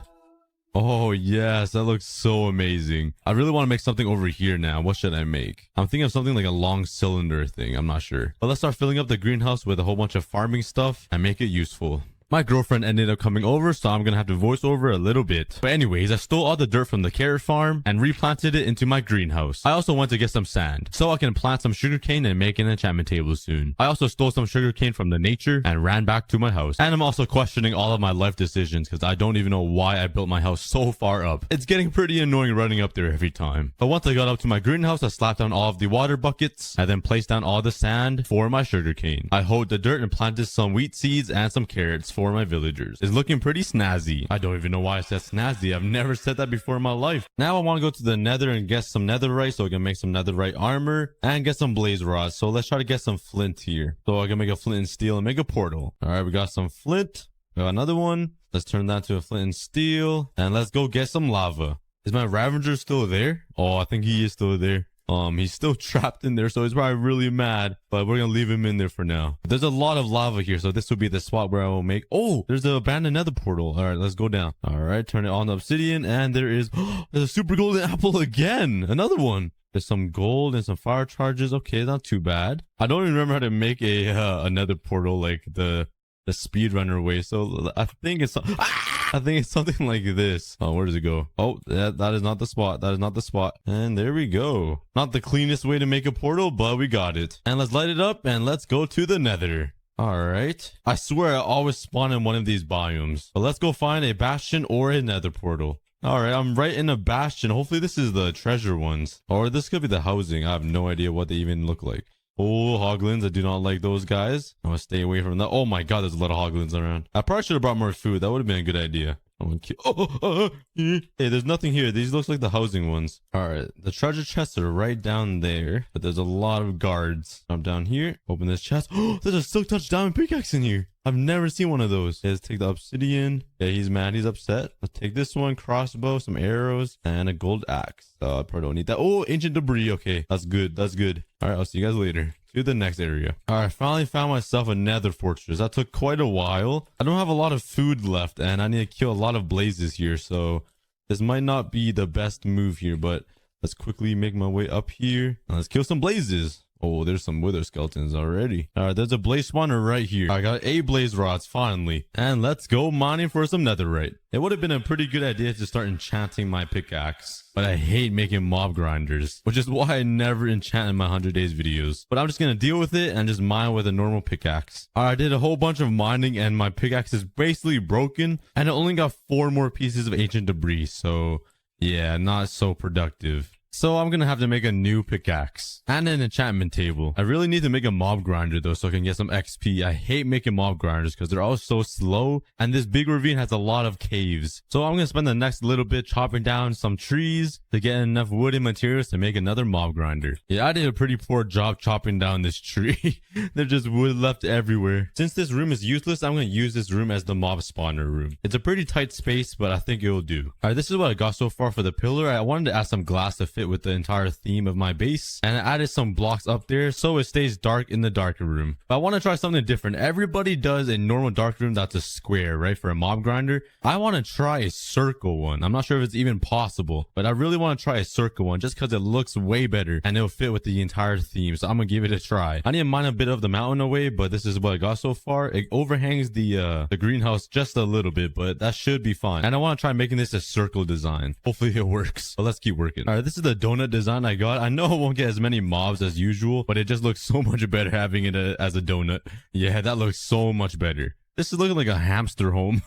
Oh yes, that looks so amazing. I really want to make something over here now. What should I make? I'm thinking of something like a long cylinder thing. I'm not sure, but let's start filling up the greenhouse with a whole bunch of farming stuff and make it useful. My girlfriend ended up coming over, so I'm gonna have to voice over a little bit. But anyways, I stole all the dirt from the carrot farm and replanted it into my greenhouse. I also went to get some sand so I can plant some sugarcane and make an enchantment table soon. I also stole some sugarcane from the nature and ran back to my house. And I'm also questioning all of my life decisions because I don't even know why I built my house so far up. It's getting pretty annoying running up there every time. But once I got up to my greenhouse, I slapped down all of the water buckets and then placed down all the sand for my sugarcane. I hoed the dirt and planted some wheat seeds and some carrots for my villagers. It's looking pretty snazzy. I don't even know why I said snazzy. I've never said that before in my life. Now I want to go to the nether and get some netherite so I can make some netherite armor and get some blaze rods. So let's try to get some flint here so I can make a flint and steel and make a portal. All right, we got some flint. We got another one. Let's turn that to a flint and steel and let's go get some lava. Is my Ravager still there? Oh, I think he is still there. He's still trapped in there, so he's probably really mad, but we're gonna leave him in there for now. There's a lot of lava here, so this will be the spot where I will make... Oh, there's the abandoned nether portal. All right, let's go down. All right, turn it on the obsidian, and there is... There's a super golden apple again. Another one. There's some gold and some fire charges. Okay, not too bad. I don't even remember how to make a another portal like the speedrunner way, so I think it's... I think it's something like this. Oh, where does it go? Oh, that is not the spot. That is not the spot. And there we go. Not the cleanest way to make a portal, but we got it. And let's light it up and let's go to the nether. All right. I swear I always spawn in one of these biomes. But let's go find a bastion or a nether portal. All right, I'm right in a bastion. Hopefully this is the treasure ones. Or this could be the housing. I have no idea what they even look like. Oh, hoglins. I do not like those guys. I'm gonna stay away from that. Oh my god, there's a lot of hoglins around. I probably should have brought more food. That would have been a good idea. Hey, there's nothing here. These looks like the housing ones. All right, the treasure chests are right down there, but there's a lot of guards. Jump down here, open this chest. Oh, there's a silk touch diamond pickaxe in here. I've never seen one of those. Let's take the obsidian. Yeah, he's mad. He's upset. Let's take this one, crossbow, some arrows, and a gold axe. I probably don't need that. Oh, ancient debris. Okay, that's good. That's good. All right, I'll see you guys later. To the next area. All right, finally found myself a nether fortress. That took quite a while. I don't have a lot of food left, and I need to kill a lot of blazes here, so this might not be the best move here, but let's quickly make my way up here, and let's kill some blazes. Oh, there's some wither skeletons already. All right, there's a blaze spawner right here. I got 8 blaze rods, finally. And let's go mining for some netherite. It would have been a pretty good idea to start enchanting my pickaxe, but I hate making mob grinders, which is why I never enchant in my 100 days videos. But I'm just going to deal with it and just mine with a normal pickaxe. All right, I did a whole bunch of mining and my pickaxe is basically broken. And I only got 4 more pieces of ancient debris. So yeah, not so productive. So I'm gonna have to make a new pickaxe and an enchantment table. I really need to make a mob grinder though so I can get some XP. I hate making mob grinders because they're all so slow and this big ravine has a lot of caves. So I'm gonna spend the next little bit chopping down some trees to get enough wood and materials to make another mob grinder. Yeah, I did a pretty poor job chopping down this tree. There's just wood left everywhere. Since this room is useless, I'm gonna use this room as the mob spawner room. It's a pretty tight space, but I think it'll do. Alright, this is what I got so far for the pillar. I wanted to add some glass to fit with the entire theme of my base, and I added some blocks up there so it stays dark in the darker room. But I want to try something different. Everybody does a normal dark room that's a square, right, for a mob grinder. I want to try a circle one. I'm not sure if it's even possible, but I really want to try a circle one just because it looks way better and it'll fit with the entire theme. So I'm gonna give it a try. I need to mine a bit of the mountain away, but this is what I got so far. It overhangs the greenhouse just a little bit, but that should be fine. And I want to try making this a circle design. Hopefully it works. But let's keep working. All right, this is the donut design I got. I know I won't get as many mobs as usual, but it just looks so much better having it as a donut. Yeah, that looks so much better. This is looking like a hamster home.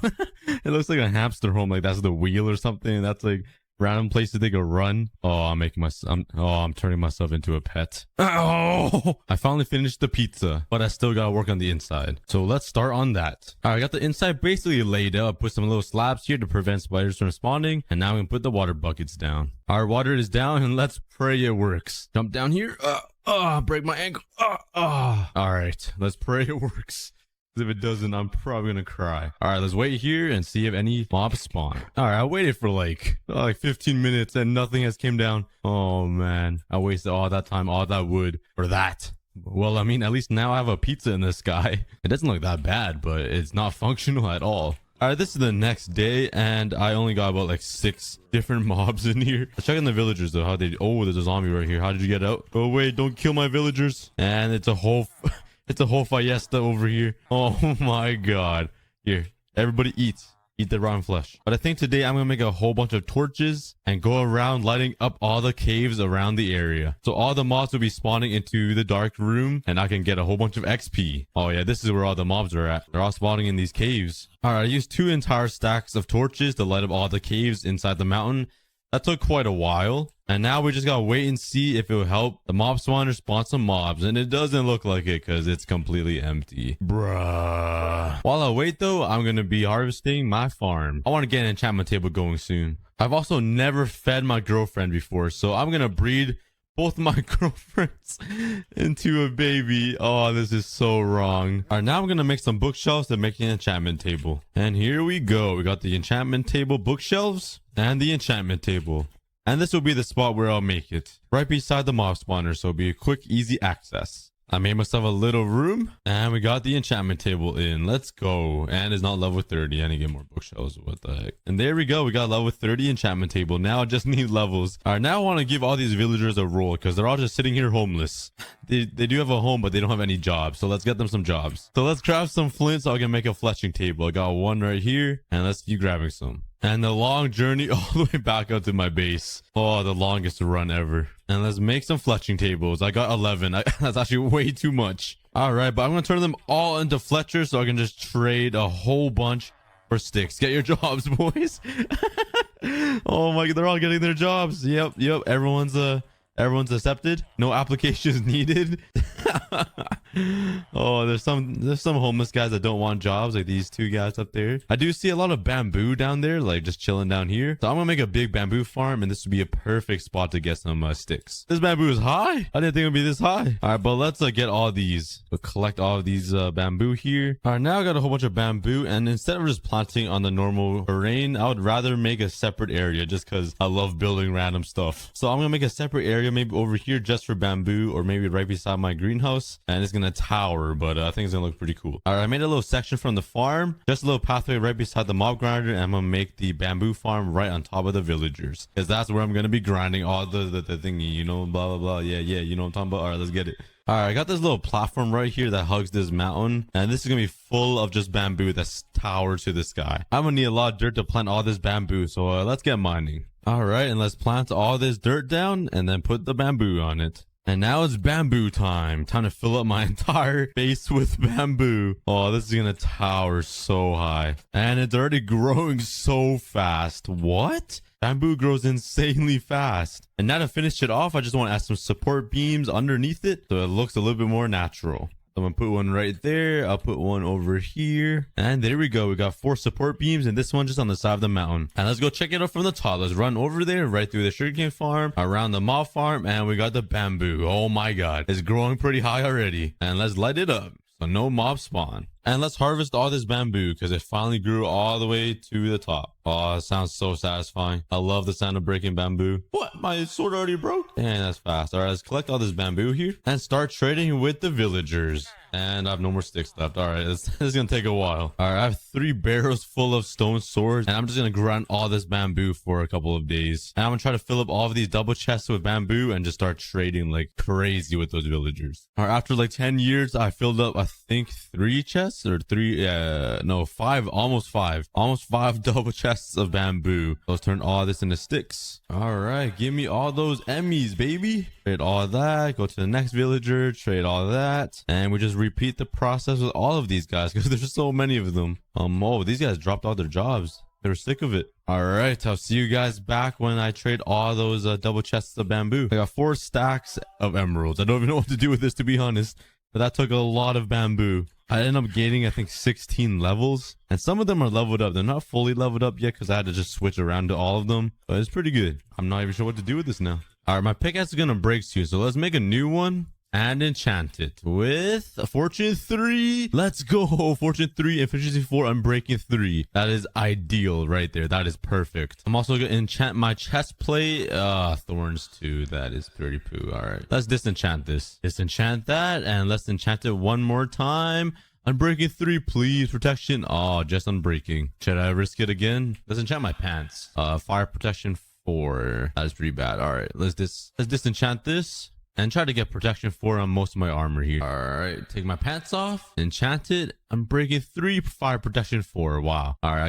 It looks like a hamster home, like that's the wheel or something. That's like random places they can run. Oh, I'm turning myself into a pet. Oh, I finally finished the pizza, but I still gotta work on the inside. So let's start on that. All right, I got the inside basically laid out. Put some little slabs here to prevent spiders from spawning, and now we can put the water buckets down. Our water is down, and let's pray it works. Jump down here. Break my ankle. All right, let's pray it works. If it doesn't, I'm probably gonna cry. All right, let's wait here and see if any mobs spawn. All right, I waited for like 15 minutes and nothing has came down. Oh man, I wasted all that time, all that wood for that. Well, I mean, at least now I have a pizza in the sky. It doesn't look that bad, but it's not functional at all. All right, this is the next day, and I only got about like 6 different mobs in here. Let's check on the villagers though. How they? Oh, there's a zombie right here. How did you get out? Oh wait, don't kill my villagers. And it's a whole. It's a whole fiesta over here. Oh my god. Here, Everybody eat. Eat the rotten flesh. But I think today I'm gonna make a whole bunch of torches and go around lighting up all the caves around the area. So all the mobs will be spawning into the dark room and I can get a whole bunch of XP. Oh yeah, this is where all the mobs are at. They're all spawning in these caves. Alright, I used 2 entire stacks of torches to light up all the caves inside the mountain. That took quite a while. And now we just gotta wait and see if it will help the mob spawner spawn some mobs. And it doesn't look like it because it's completely empty. Bruh. While I wait though, I'm gonna be harvesting my farm. I want to get an enchantment table going soon. I've also never fed my girlfriend before. So I'm gonna breed both my girlfriends into a baby. Oh, this is so wrong. All right, now I'm gonna make some bookshelves to make an enchantment table. And here we go. We got the enchantment table bookshelves and the enchantment table. And this will be the spot where I'll make it. Right beside the mob spawner, so it'll be a quick, easy access. I made myself a little room, and we got the enchantment table in. Let's go. And it's not level 30. I need to get more bookshelves. What the heck? And there we go. We got level 30 enchantment table. Now I just need levels. All right, now I want to give all these villagers a role because they're all just sitting here homeless. They do have a home, but they don't have any jobs. So let's get them some jobs. So let's craft some flint so I can make a fletching table. I got one right here, and let's keep grabbing some. And the long journey all the way back up to my base. Oh, the longest run ever. And let's make some fletching tables. I got 11. That's actually way too much. All right, but I'm going to turn them all into fletchers so I can just trade a whole bunch for sticks. Get your jobs, boys. Oh my God, they're all getting their jobs. Yep. Everyone's accepted. No applications needed. Oh, there's some homeless guys that don't want jobs, like these 2 guys up there. I do see a lot of bamboo down there, like just chilling down here. So I'm gonna make a big bamboo farm, and this would be a perfect spot to get some sticks. This bamboo is high. I didn't think it would be this high. All right, but let's get all these. We'll collect all of these bamboo here. All right, now I got a whole bunch of bamboo, and instead of just planting on the normal terrain, I would rather make a separate area just because I love building random stuff. So I'm gonna make a separate area, maybe over here just for bamboo, or maybe right beside my greenhouse, and it's gonna tower, but I think it's gonna look pretty cool. All right, I made a little section from the farm, just a little pathway right beside the mob grinder, and I'm gonna make the bamboo farm right on top of the villagers, because that's where I'm gonna be grinding all the thingy, you know, blah blah blah. Yeah, you know what I'm talking about. All right, let's get it. All right, I got this little platform right here that hugs this mountain, and this is gonna be full of just bamboo that's towered to the sky. I'm gonna need a lot of dirt to plant all this bamboo, so let's get mining. All right, and let's plant all this dirt down and then put the bamboo on it. And now it's bamboo time. Time to fill up my entire base with bamboo. Oh, this is gonna tower so high. And it's already growing so fast. What? Bamboo grows insanely fast. And now to finish it off, I just want to add some support beams underneath it so it looks a little bit more natural. I'm gonna put one right there. I'll put one over here. And there we go. We got 4 support beams and this one just on the side of the mountain. And let's go check it out from the top. Let's run over there, right through the sugarcane farm, around the mob farm, and we got the bamboo. Oh my God. It's growing pretty high already. And let's light it up so no mob spawn. And let's harvest all this bamboo because it finally grew all the way to the top. Oh, it sounds so satisfying. I love the sound of breaking bamboo. What? My sword already broke? Dang, that's fast. All right, let's collect all this bamboo here and start trading with the villagers. And I have no more sticks left. All right, this is going to take a while. All right, I have 3 barrels full of stone swords. And I'm just going to grind all this bamboo for a couple of days. And I'm going to try to fill up all of these double chests with bamboo and just start trading like crazy with those villagers. All right, after like 10 years, I filled up, I think 3 chests or 5, almost 5 double chests of bamboo. Let's turn all this into sticks. All right, give me all those Emmys, baby. Trade all that, go to the next villager, trade all that, and we just repeat the process with all of these guys because there's so many of them. Oh, these guys dropped all their jobs. They were sick of it. All right, I'll see you guys back when I trade all those double chests of bamboo. I got 4 stacks of emeralds. I don't even know what to do with this, to be honest, but that took a lot of bamboo. I ended up gaining, I think, 16 levels, and some of them are leveled up. They're not fully leveled up yet because I had to just switch around to all of them, but it's pretty good. I'm not even sure what to do with this now. All right, my pickaxe is gonna break soon, so let's make a new one and enchant it with a fortune 3. Let's go. Fortune 3, efficiency 4, unbreaking 3. That is ideal right there. That is perfect. I'm also gonna enchant my chest plate. Thorns 2. That is pretty poo. All right, let's disenchant this. Disenchant that, and let's enchant it one more time. Unbreaking 3, please. Protection. Oh, just unbreaking. Should I risk it again? Let's enchant my pants. Fire protection 4. That is pretty bad. All right, let's disenchant this and try to get protection 4 on most of my armor here. All right, take my pants off, enchant it, Unbreaking 3, fire protection 4. Wow. All right,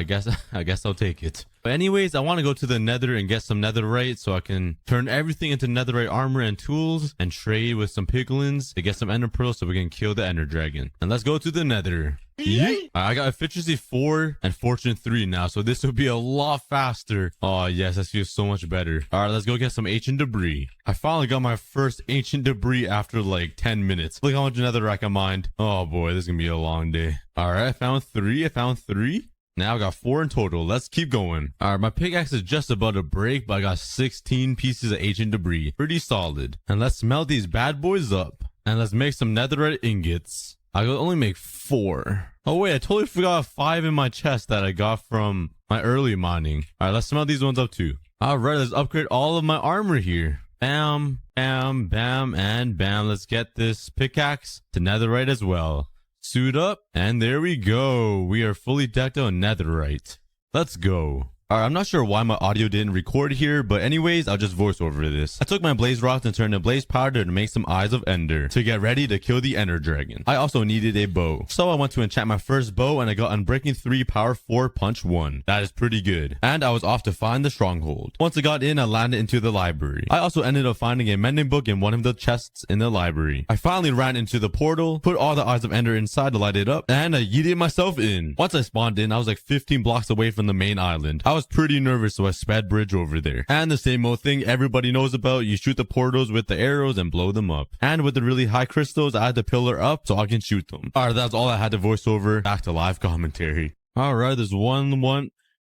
I guess I'll take it. But anyways, I want to go to the nether and get some netherite so I can turn everything into netherite armor and tools and trade with some piglins to get some ender pearls so we can kill the ender dragon. And let's go to the nether. Yeet. I got efficiency 4 and fortune 3 now, so this will be a lot faster. Oh yes, that feels so much better. All right, let's go get some ancient debris. I finally got my first ancient debris after like 10 minutes. Look how much netherite I can mine. Oh boy, this is gonna be a long day. All right, I found 3. Now I got 4 in total. Let's keep going. All right, my pickaxe is just about to break, but I got 16 pieces of ancient debris. Pretty solid. And let's melt these bad boys up. And let's make some netherite ingots. I could only make 4. Oh wait, I totally forgot 5 in my chest that I got from my early mining. All right, let's smelt these ones up too. All right, let's upgrade all of my armor here. Bam, bam, bam, and bam. Let's get this pickaxe to netherite as well. Suit up, and there we go. We are fully decked out in netherite. Let's go. Alright, I'm not sure why my audio didn't record here, but anyways, I'll just voice over this. I took my blaze rocks and turned to blaze powder to make some eyes of ender to get ready to kill the ender dragon. I also needed a bow, so I went to enchant my first bow and I got unbreaking 3, power 4, punch 1. That is pretty good. And I was off to find the stronghold. Once I got in, I landed into the library. I also ended up finding a mending book in one of the chests in the library. I finally ran into the portal, put all the eyes of ender inside to light it up, and I yeeted myself in. Once I spawned in, I was like 15 blocks away from the main island. I was pretty nervous, so I sped bridge over there. And the same old thing everybody knows about, you shoot the portals with the arrows and blow them up. And with the really high crystals, I had to pillar up so I can shoot them. Alright, that's all I had to voice over. Back to live commentary. Alright, there's one.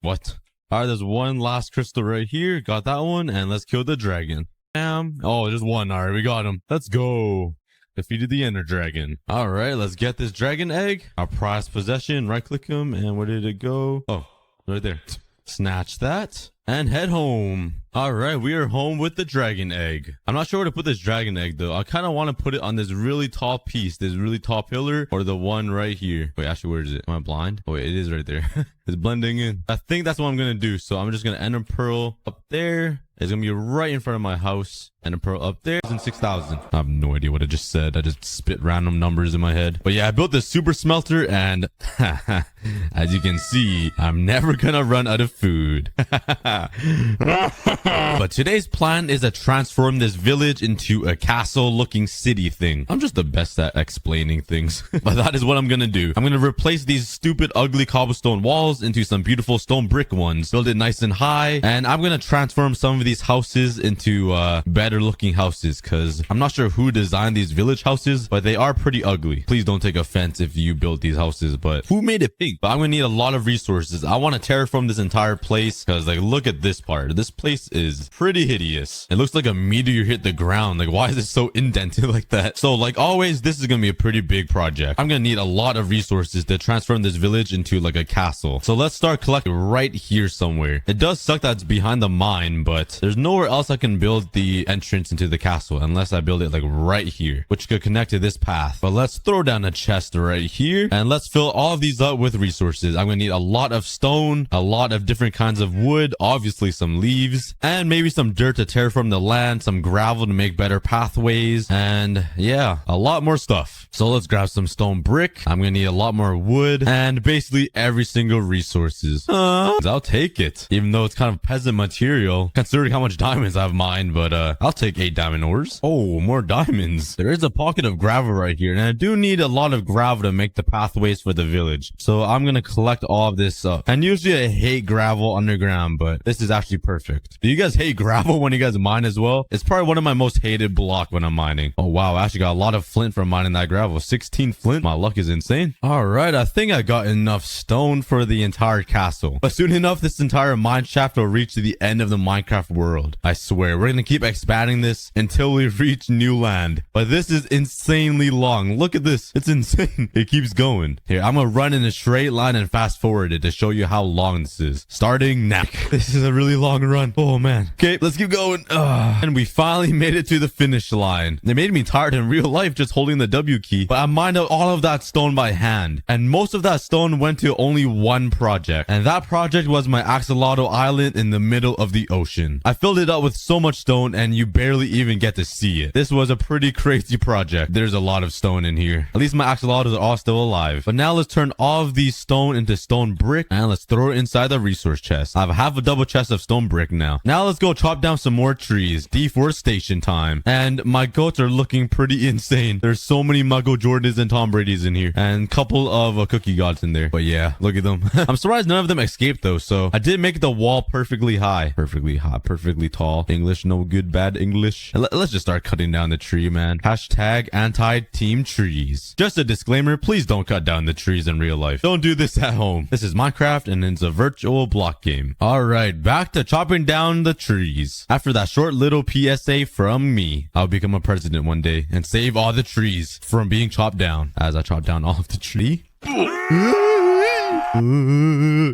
What? Alright, there's one last crystal right here. Got that one, and let's kill the dragon. Bam. Oh, just one. Alright, we got him. Let's go. Defeated the ender dragon. All right, let's get this dragon egg. Our prized possession. Right click him, and where did it go? Oh, right there. Snatch that and head home. All right, we are home with the dragon egg. I'm not sure where to put this dragon egg though. I kind of want to put it on this really tall piece, this really tall pillar, or the one right here. Wait, actually, where is it? Am I blind? Oh wait, it is right there. It's blending in. I think that's what I'm gonna do. So I'm just gonna ender pearl up there. It's gonna be right in front of my house. And a pearl up there. And 6,000. I have no idea what I just said. I just spit random numbers in my head. But yeah, I built this super smelter, and as you can see, I'm never gonna run out of food. But today's plan is to transform this village into a castle looking city thing. I'm just the best at explaining things. But that is what I'm gonna do. I'm gonna replace these stupid ugly cobblestone walls into some beautiful stone brick ones. Build it nice and high. And I'm gonna transform some of these houses into better looking houses, because I'm not sure who designed these village houses, but they are pretty ugly. Please don't take offense if you built these houses, but who made it pink? But I'm gonna need a lot of resources. I want to terraform this entire place, because like, look at this part. This place is pretty hideous. It looks like a meteor hit the ground. Like, why is it so indented like that? So like always, this is gonna be a pretty big project. I'm gonna need a lot of resources to transform this village into like a castle. So let's start collecting right here somewhere. It does suck that it's behind the mine, but there's nowhere else I can build the entrance into the castle unless I build it like right here, which could connect to this path. But let's throw down a chest right here, and let's fill all of these up with resources. I'm gonna need a lot of stone, a lot of different kinds of wood, obviously some leaves, and maybe some dirt to terraform the land, some gravel to make better pathways, and yeah, a lot more stuff. So let's grab some stone brick. I'm gonna need a lot more wood, and basically every single resources. I'll take it, even though it's kind of peasant material considering how much diamonds I've mined, but I'll take 8 diamond ores. Oh, more diamonds. There is a pocket of gravel right here, and I do need a lot of gravel to make the pathways for the village. So I'm gonna collect all of this up. And usually I hate gravel underground, but this is actually perfect. Do you guys hate gravel when you guys mine as well? It's probably one of my most hated block when I'm mining. Oh wow, I actually got a lot of flint from mining that gravel. 16 flint. My luck is insane. All right, I think I got enough stone for the entire castle. But soon enough, this entire mine shaft will reach to the end of the Minecraft world. I swear, we're gonna keep expanding this until we reach new land. But this is insanely long. Look at this. It's insane. It keeps going. Here, I'm gonna run in a straight line and fast forward it to show you how long this is. Starting now. This is a really long run. Oh man. Okay, let's keep going. And we finally made it to the finish line. It made me tired in real life just holding the W key, but I mined out all of that stone by hand. And most of that stone went to only one project. And that project was my axolotl island in the middle of the ocean. I filled it up with so much stone and you barely even get to see it. This was a pretty crazy project. There's a lot of stone in here. At least my axolotls are all still alive. But now let's turn all of these stone into stone brick and let's throw it inside the resource chest. I have half a double chest of stone brick now. Now let's go chop down some more trees. Deforestation time. And my goats are looking pretty insane. There's so many Michael Jordans and Tom Brady's in here. And a couple of cookie gods in there. But yeah, look at them. I'm surprised none of them escaped though. So I did make the wall perfectly high. Perfectly high. Perfectly tall. English, no good, bad English. Let's just start cutting down the tree, man. Hashtag anti-team trees. Just a disclaimer, please don't cut down the trees in real life. Don't do this at home. This is Minecraft and it's a virtual block game. Alright, back to chopping down the trees. After that short little PSA from me, I'll become a president one day and save all the trees from being chopped down as I chop down all of the tree.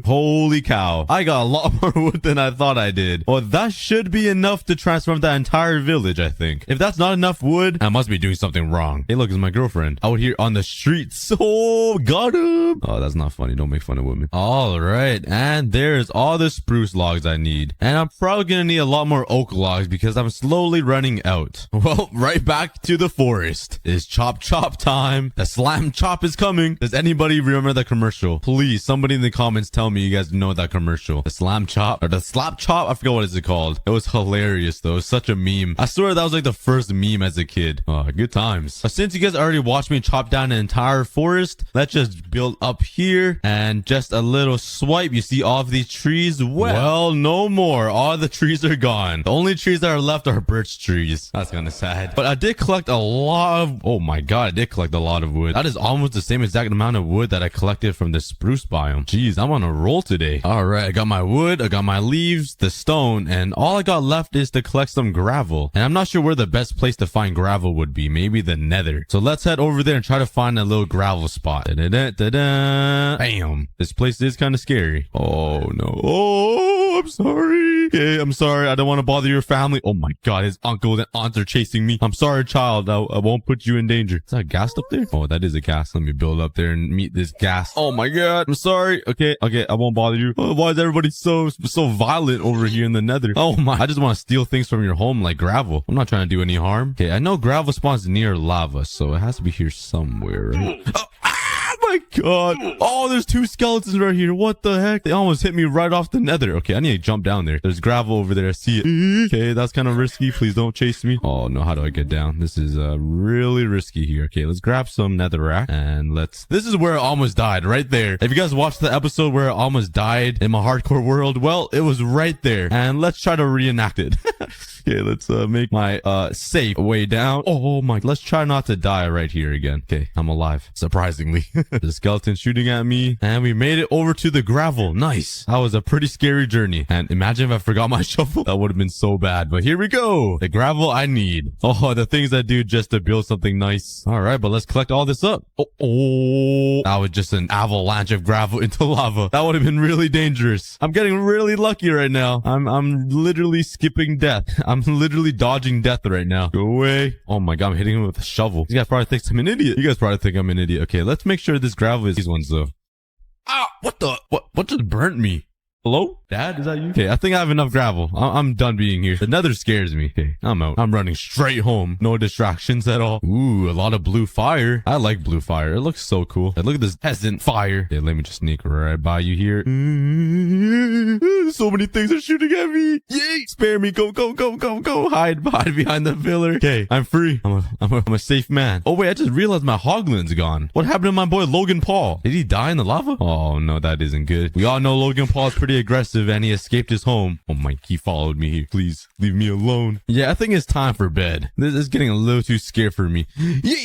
Holy cow. I got a lot more wood than I thought I did. Well, that should be enough to transform that entire village, I think. If that's not enough wood, I must be doing something wrong. Hey, look, it's my girlfriend. Out here on the streets. Oh, got him. Oh, that's not funny. Don't make fun of women. All right. And there's all the spruce logs I need. And I'm probably going to need a lot more oak logs because I'm slowly running out. Well, right back to the forest. It's chop chop time. The slam chop is coming. Does anybody remember the commercial? Please, somebody in the comments tell me you guys know that commercial. The slam chop or the slap chop. I forgot what it's called. It was hilarious though. It was such a meme. I swear that was like the first meme as a kid. Oh, good times. But since you guys already watched me chop down an entire forest, let's just build up here and just a little swipe. You see all of these trees? Well, no more. All the trees are gone. The only trees that are left are birch trees. That's kind of sad. But I did collect a lot of, oh my god, I did collect a lot of wood. That is almost the same exact amount of wood that I collected from the spruce biome. Jeez, I'm on a roll today. All right, I got my wood, I got my leaves, the stone, and all I got left is to collect some gravel. And I'm not sure where the best place to find gravel would be. Maybe the nether. So let's head over there and try to find a little gravel spot. Da-da-da-da-da. Bam. This place is kind of scary. Oh no. Oh, I'm sorry. Okay, I'm sorry. I don't want to bother your family. Oh my god, his uncle and aunts are chasing me. I'm sorry, child. I won't put you in danger. Is that a ghast up there? Oh, that is a ghast. Let me build up there and meet this ghast. Oh my god. I'm sorry. Okay, I won't bother you. Oh, why is everybody so violent over here in the nether? Oh my, I just want to steal things from your home like gravel. I'm not trying to do any harm. Okay, I know gravel spawns near lava, so it has to be here somewhere, right? Oh my god. Oh, there's two skeletons right here. What the heck? They almost hit me right off the nether. Okay, I need to jump down there. There's gravel over there. I see it. Okay, that's kind of risky. Please don't chase me. Oh no, how do I get down? This is really risky here. Okay, let's grab some netherrack and this is where I almost died, right there. If you guys watched the episode where I almost died in my hardcore world, well, it was right there. And let's try to reenact it. Okay, let's make my safe way down. Oh my, let's try not to die right here again. Okay, I'm alive, surprisingly. The skeleton shooting at me, and we made it over to the gravel. Nice. That was a pretty scary journey. And imagine if I forgot my shovel. That would have been so bad. But here we go. The gravel I need. Oh, the things I do just to build something nice. All right, but let's collect all this up. Oh, that was just an avalanche of gravel into lava. That would have been really dangerous. I'm getting really lucky right now. I'm literally skipping death. I'm literally dodging death right now. Go away. Oh my god, I'm hitting him with a shovel. You guys probably think I'm an idiot. You guys probably think I'm an idiot. Okay, let's make sure this gravel is these ones though. Ah, what just burnt me? Hello? Dad, is that you? Okay, I think I have enough gravel. I'm done being here. The nether scares me. Okay, I'm out. I'm running straight home. No distractions at all. Ooh, a lot of blue fire. I like blue fire. It looks so cool. Hey, look at this peasant fire. Okay, let me just sneak right by you here. So many things are shooting at me. Yay! Spare me. Go. Hide behind the pillar. Okay, I'm free. I'm a safe man. Oh wait, I just realized my hoglin's gone. What happened to my boy Logan Paul? Did he die in the lava? Oh no, that isn't good. We all know Logan Paul is pretty aggressive and he escaped his home. Oh my, he followed me here. Please leave me alone. Yeah, I think it's time for bed. This is getting a little too scary for me.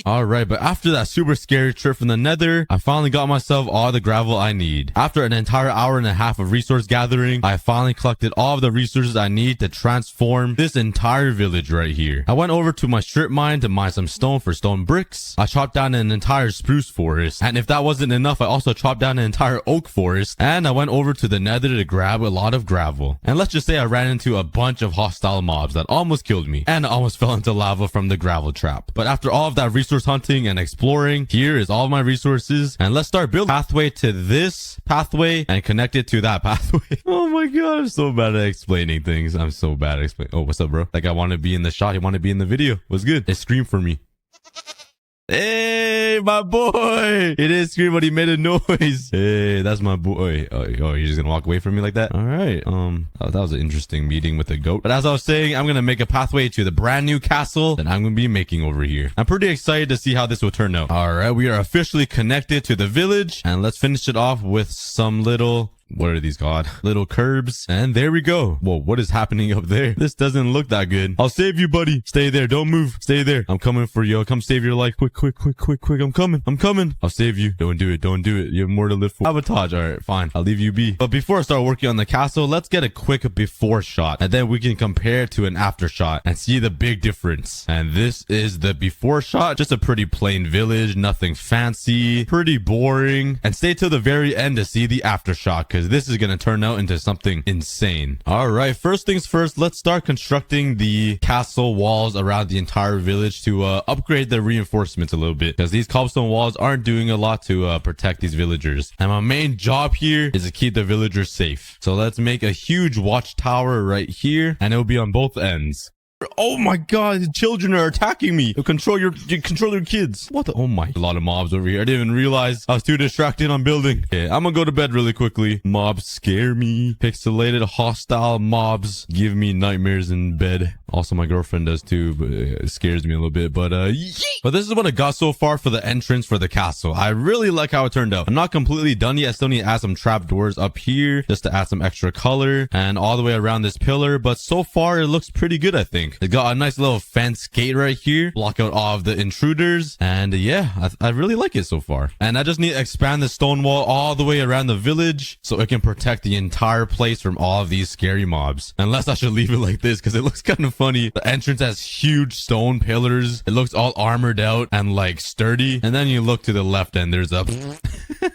All right, but after that super scary trip from the nether, I finally got myself all the gravel I need. After an entire hour and a half of resource gathering, I I finally collected all of the resources I need to transform this entire village right here. I went over to my strip mine to mine some stone for stone bricks. I chopped down an entire spruce forest. And if that wasn't enough, I also chopped down an entire oak forest. And I went over to the nether to grab a lot of gravel. And let's just say I ran into a bunch of hostile mobs that almost killed me. And I almost fell into lava from the gravel trap. But after all of that resource hunting and exploring, here is all of my resources. And let's start building a pathway to this pathway and connect it to that pathway. Oh my god, I'm so bad at explaining things. I'm so bad at explaining. Oh, what's up, bro? Like, I want to be in the shot. You want to be in the video. What's good? It screamed for me. Hey, my boy. He didn't scream, but he made a noise. Hey, that's my boy. Oh, you're just gonna walk away from me like that? All right. That was an interesting meeting with the goat. But as I was saying, I'm gonna make a pathway to the brand new castle that I'm gonna be making over here. I'm pretty excited to see how this will turn out. All right, we are officially connected to the village, and let's finish it off with some little... what are these called? Little curbs. And there we go. Whoa, what is happening up there? This doesn't look that good. I'll save you, buddy. Stay there. Don't move. Stay there. I'm coming for you. I'll come save your life. Quick, quick, quick, quick, quick. I'm coming. I'll save you. Don't do it. Don't do it. You have more to live for. Sabotage. All right, fine. I'll leave you be. But before I start working on the castle, let's get a quick before shot. And then we can compare it to an after shot and see the big difference. And this is the before shot. Just a pretty plain village. Nothing fancy. Pretty boring. And stay till the very end to see the after shot, because this is going to turn out into something insane. All right, first things first, let's start constructing the castle walls around the entire village to upgrade the reinforcements a little bit, because these cobblestone walls aren't doing a lot to protect these villagers. And my main job here is to keep the villagers safe. So let's make a huge watchtower right here, and it'll be on both ends. Oh my god, the children are attacking me. Control your kids. What the? Oh my. A lot of mobs over here. I didn't even realize I was too distracted on building. Okay, I'm gonna go to bed really quickly. Mobs scare me. Pixelated, hostile mobs give me nightmares in bed. Also, my girlfriend does too, but it scares me a little bit. But but this is what I got so far for the entrance for the castle. I really like how it turned out. I'm not completely done yet. I still need to add some trap doors up here just to add some extra color and all the way around this pillar. But so far, it looks pretty good, I think. It got a nice little fence gate right here, block out all of the intruders, and yeah, I really like it so far. And I just need to expand the stone wall all the way around the village so it can protect the entire place from all of these scary mobs. Unless I should leave it like this, because it looks kind of funny. The entrance has huge stone pillars. It looks all armored out and like sturdy. And then you look to the left and there's a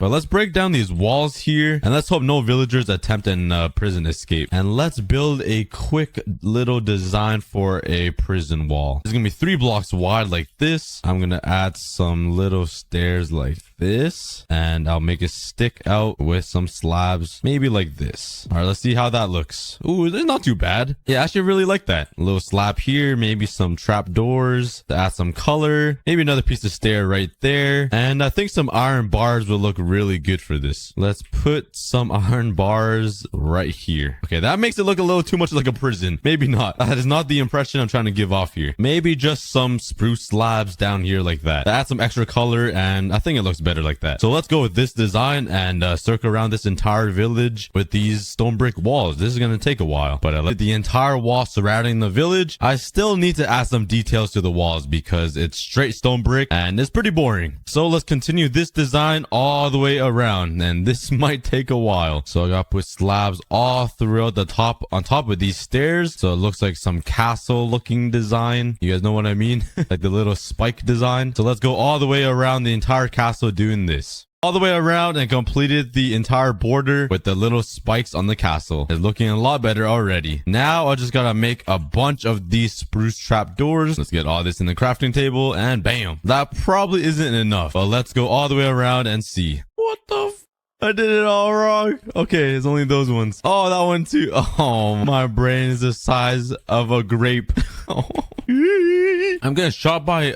but let's break down these walls here, and let's hope no villagers attempt an prison escape. And let's build a quick little design for a prison wall. It's gonna be 3 blocks wide like this. I'm gonna add some little stairs like this, and I'll make it stick out with some slabs, maybe like this. All right, let's see how that looks. Ooh, it's not too bad. Yeah, I actually really like that. A little slab here, maybe some trap doors to add some color, maybe another piece of stair right there, and I think some iron bars will look really good for this. Let's put some iron bars right here. Okay, that makes it look a little too much like a prison. Maybe not. That is not the impression I'm trying to give off here. Maybe just some spruce slabs down here like that to add some extra color, and I think it looks better like that. So let's go with this design and circle around this entire village with these stone brick walls. This is going to take a while, but I like the entire wall surrounding the village. I still need to add some details to the walls because it's straight stone brick and it's pretty boring. So let's continue this design all the way around, and this might take a while. So I got to put slabs all throughout the top, on top of these stairs, so it looks like some castle looking design. You guys know what I mean? Like the little spike design. So let's go all the way around the entire castle doing this. All the way around and completed the entire border with the little spikes on the castle. It's looking a lot better already. Now I just gotta make a bunch of these spruce trap doors. Let's get all this in the crafting table and bam. That probably isn't enough, but let's go all the way around and see. What the I did it all wrong. Okay, it's only those ones. Oh, that one too. Oh, my brain is the size of a grape. I'm getting shot by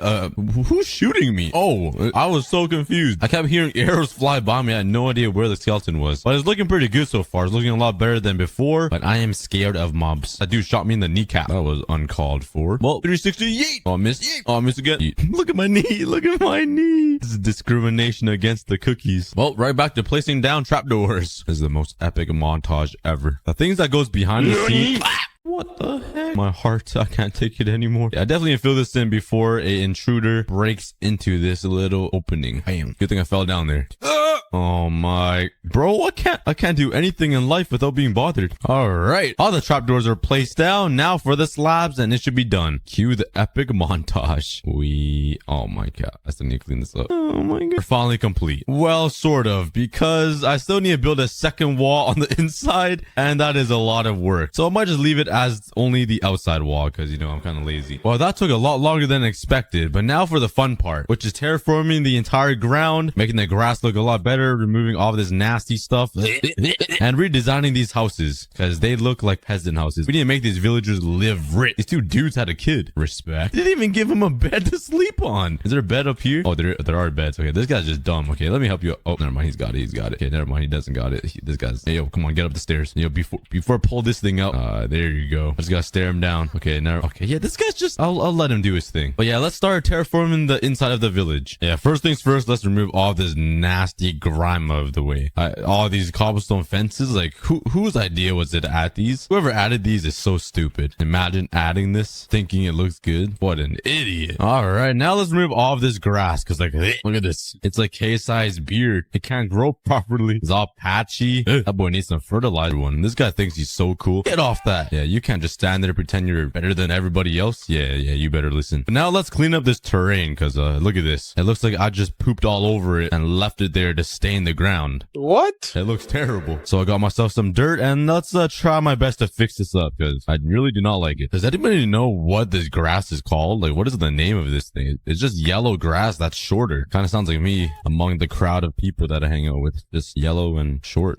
who's shooting me? Oh, I was so confused. I kept hearing arrows fly by me. I had no idea where the skeleton was. But it's looking pretty good so far. It's looking a lot better than before, but I am scared of mobs. That dude shot me in the kneecap. That was uncalled for. Well, 368. Oh, I missed. Oh, I missed again. Look at my knee. Look at my knee. This is discrimination against the cookies. Well, right back to placing down trapdoors. This is the most epic montage ever. The things that goes behind the scenes. What the heck? My heart, I can't take it anymore. Yeah, I definitely fill this in before an intruder breaks into this little opening. Bam. Good thing I fell down there. Oh my, bro, I can't do anything in life without being bothered. All right, all the trapdoors are placed down. Now for the slabs, and it should be done. Cue the epic montage. Oh my god, I still need to clean this up. Oh my god, we're finally complete. Well, sort of, because I still need to build a second wall on the inside, and that is a lot of work. So I might just leave it as only the outside wall, because you know I'm kind of lazy. Well, that took a lot longer than expected, but now for the fun part, which is terraforming the entire ground, making the grass look a lot better, removing all of this nasty stuff, and redesigning these houses, because they look like peasant houses. We need to make these villagers live rich. These two dudes had a kid. Respect. They didn't even give him a bed to sleep on. Is there a bed up here? Oh, there are beds. Okay, this guy's just dumb. Okay, let me help you. Oh, never mind. He's got it. Okay, never mind. He doesn't got it. This guy's. Hey, yo, come on, get up the stairs. Yo, before I pull this thing out. There you go. I just gotta stare him down. Okay, now. Okay, yeah, this guy's just. I'll let him do his thing. But yeah, let's start terraforming the inside of the village. Yeah, first things first. Let's remove all this nasty grime out of the way. All these cobblestone fences. Like, whose idea was it to add these? Whoever added these is so stupid. Imagine adding this, thinking it looks good. What an idiot. All right, now let's remove all of this grass, because like, look at this. It's like KSI's beard. It can't grow properly. It's all patchy. That boy needs some fertilizer one. This guy thinks he's so cool. Get off that. Yeah, you can't just stand there and pretend you're better than everybody else. Yeah, you better listen. But now let's clean up this terrain, because look at this. It looks like I just pooped all over it and left it there to stain the ground. What? It looks terrible. So I got myself some dirt, and let's try my best to fix this up, because I really do not like it. Does anybody know what this grass is called? Like, what is the name of this thing? It's just yellow grass that's shorter. Kind of sounds like me among the crowd of people that I hang out with. Just yellow and short.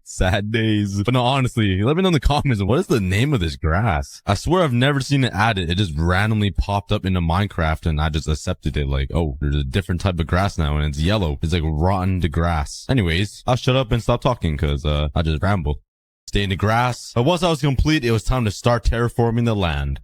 Sad days. But no, honestly, let me know in the comments, what is the name of this grass? I swear I've never seen it added. It just randomly popped up into Minecraft, and I just accepted it. Like, oh, there's a different type of grass now, and it's yellow. It's like rotten grass. Anyways, I'll shut up and stop talking, because I just ramble. Stay in the grass. But once I was complete, it was time to start terraforming the land.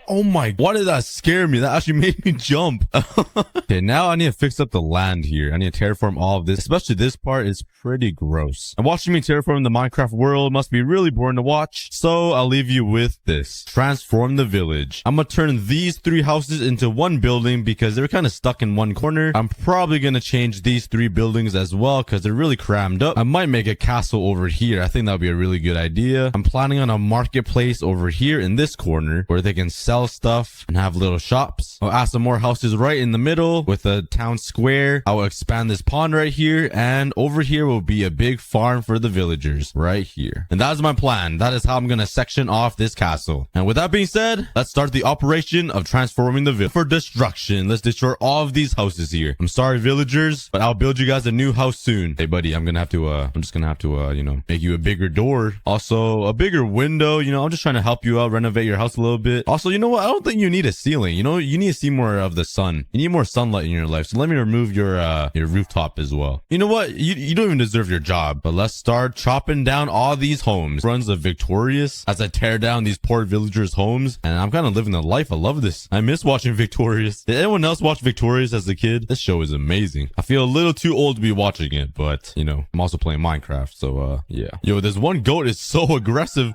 Oh my, why did that scare me? That actually made me jump. Okay, now I need to fix up the land here. I need to terraform all of this, especially this part is pretty gross. And watching me terraform the Minecraft world must be really boring to watch, so I'll leave you with this. Transform the village. I'm gonna turn these 3 houses into one building, because they're kind of stuck in one corner. I'm probably gonna change these 3 buildings as well, because they're really crammed up. I might make a castle over here. I think that would be a really good idea. I'm planning on a marketplace over here in this corner, where they can sell stuff and have little shops. I'll add some more houses right in the middle with a town square. I will expand this pond right here, and over here will be a big farm for the villagers right here. And that is my plan. That is how I'm gonna section off this castle. And with that being said, let's start the operation of transforming the village for destruction. Let's destroy all of these houses here. I'm sorry, villagers, but I'll build you guys a new house soon. Hey buddy, I'm just gonna have to you know, make you a bigger door, also a bigger window. You know, I'm just trying to help you out, renovate your house a little bit. Also, you know what? I don't think you need a ceiling. You know, you need to see more of the sun. You need more sunlight in your life. So let me remove your rooftop as well. You know what? You don't even deserve your job. But let's start chopping down all these homes. Runs of Victorious as I tear down these poor villagers' homes. And I'm kind of living the life. I love this. I miss watching Victorious. Did anyone else watch Victorious as a kid? This show is amazing. I feel a little too old to be watching it, but you know, I'm also playing Minecraft. So yeah. Yo, this one goat is so aggressive.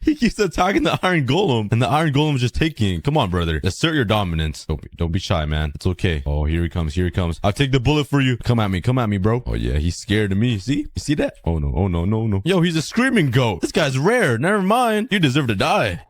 He keeps attacking the iron golem, and the iron golem is just taking it. Come on, brother. Assert your dominance. Don't be shy, man. It's okay. Oh, here he comes. Here he comes. I'll take the bullet for you. Come at me, bro. Oh, yeah. He's scared of me. See? You see that? Oh, no. Oh, no, no, no. Yo, he's a screaming goat. This guy's rare. Never mind. You deserve to die.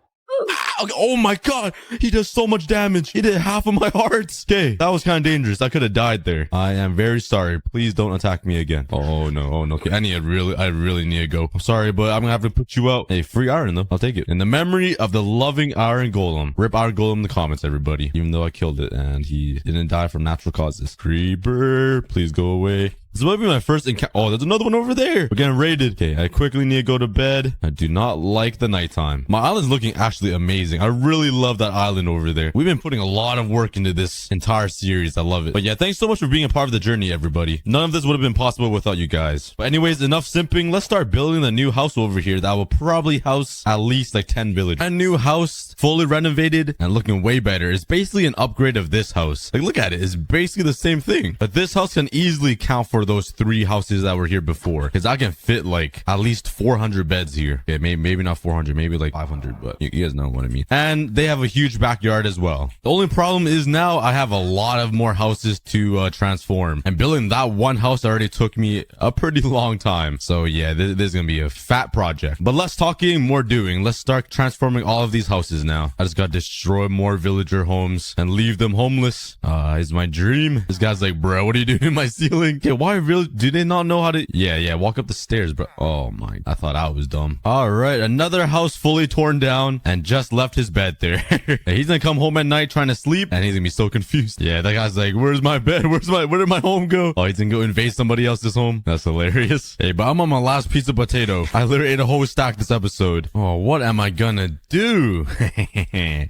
Oh my god, he does so much damage. He did half of my hearts. Okay, that was kind of dangerous. I could have died there. I am very sorry. Please don't attack me again. Oh no, oh no. Okay, I really need to go. I'm sorry, but I'm gonna have to put you out. Hey, free iron though. I'll take it. In the memory of the loving iron golem. Rip iron golem in the comments, everybody. Even though I killed it and he didn't die from natural causes. Creeper, please go away. This might be my first encounter. Oh, there's another one over there. We're getting raided. Okay, I quickly need to go to bed. I do not like the nighttime. My island's looking actually amazing. I really love that island over there. We've been putting a lot of work into this entire series. I love it. But yeah, thanks so much for being a part of the journey, everybody. None of this would have been possible without you guys. But anyways, enough simping. Let's start building the new house over here that will probably house at least like 10 villagers. A new house, fully renovated and looking way better. It's basically an upgrade of this house. Like, look at it. It's basically the same thing. But this house can easily count for for those 3 houses that were here before, because I can fit like at least 400 beds here. Okay, maybe not 400, maybe like 500, but you guys know what I mean. And they have a huge backyard as well. The only problem is now I have a lot of more houses to transform, and building that one house already took me a pretty long time. So yeah, this is gonna be a fat project. But less talking, more doing. Let's start transforming all of these houses now. I just gotta destroy more villager homes and leave them homeless. Is my dream. This guy's like, bro, what are you doing in my ceiling? Okay, why really do they not know how to? Yeah, walk up the stairs, bro. Oh my, I thought I was dumb. All right, another house fully torn down and just left his bed there. He's gonna come home at night trying to sleep, and he's gonna be so confused. Yeah, that guy's like, where's my bed? Where did my home go? Oh, he's gonna go invade somebody else's home. That's hilarious. Hey, but I'm on my last piece of potato. I literally ate a whole stack this episode. Oh, what am I gonna do?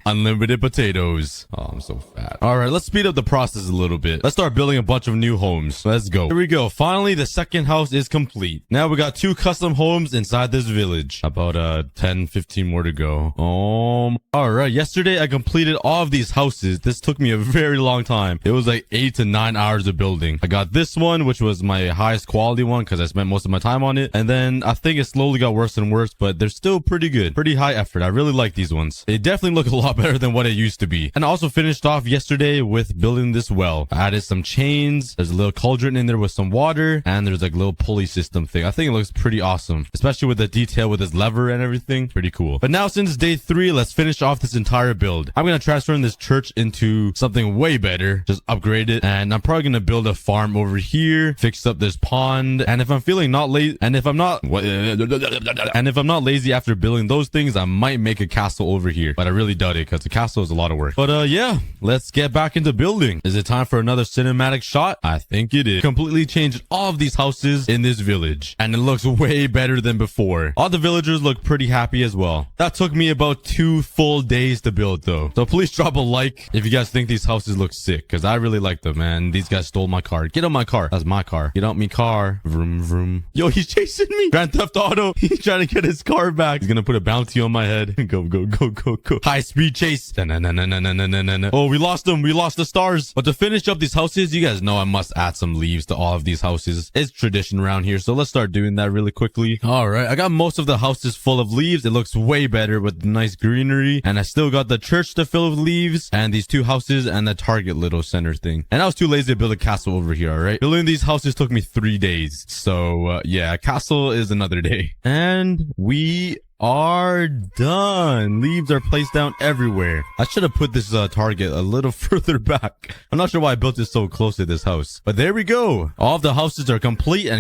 Unlimited potatoes. Oh, I'm so fat. All right, let's speed up the process a little bit. Let's start building a bunch of new homes. Let's go. Here we go. Finally, the second house is complete. Now we got 2 custom homes inside this village. About 10, 15 more to go. All right. Yesterday, I completed all of these houses. This took me a very long time. It was like 8 to 9 hours of building. I got this one, which was my highest quality one because I spent most of my time on it. And then I think it slowly got worse and worse, but they're still pretty good. Pretty high effort. I really like these ones. They definitely look a lot better than what it used to be. And I also finished off yesterday with building this well. I added some chains. There's a little cauldron in there with some water, and there's like a little pulley system thing. I think it looks pretty awesome, especially with the detail with this lever and everything. Pretty cool. But now, since day 3, let's finish off this entire build. I'm gonna transform this church into something way better. Just upgrade it, and I'm probably gonna build a farm over here, fix up this pond, and if I'm feeling not lazy, and if I'm not lazy after building those things, I might make a castle over here. But I really doubt it, because the castle is a lot of work. But yeah, let's get back into building. Is it time for another cinematic shot? I think it is. Completely changed all of these houses in this village, and it looks way better than before. All the villagers look pretty happy as well. That took me about 2 full days to build though. So please drop a like if you guys think these houses look sick, because I really like them, man. These guys stole my car. Get on my car. That's my car. Get out me car. Vroom vroom. Yo, he's chasing me. Grand Theft Auto. He's trying to get his car back. He's gonna put a bounty on my head. Go. High speed chase. Oh, we lost them. We lost the stars. But to finish up these houses, you guys know I must add some leaves to all of these houses. It's tradition around here, so let's start doing that really quickly. All right, I got most of the houses full of leaves. It looks way better with nice greenery, and I still got the church to fill with leaves, and these 2 houses and the Target little center thing. And I was too lazy to build a castle over here. All right, building these houses took me 3 days, so yeah, castle is another day. And we are done. Leaves are placed down everywhere. I should have put this target a little further back. I'm not sure why I built it so close to this house, but there we go. All of the houses are complete.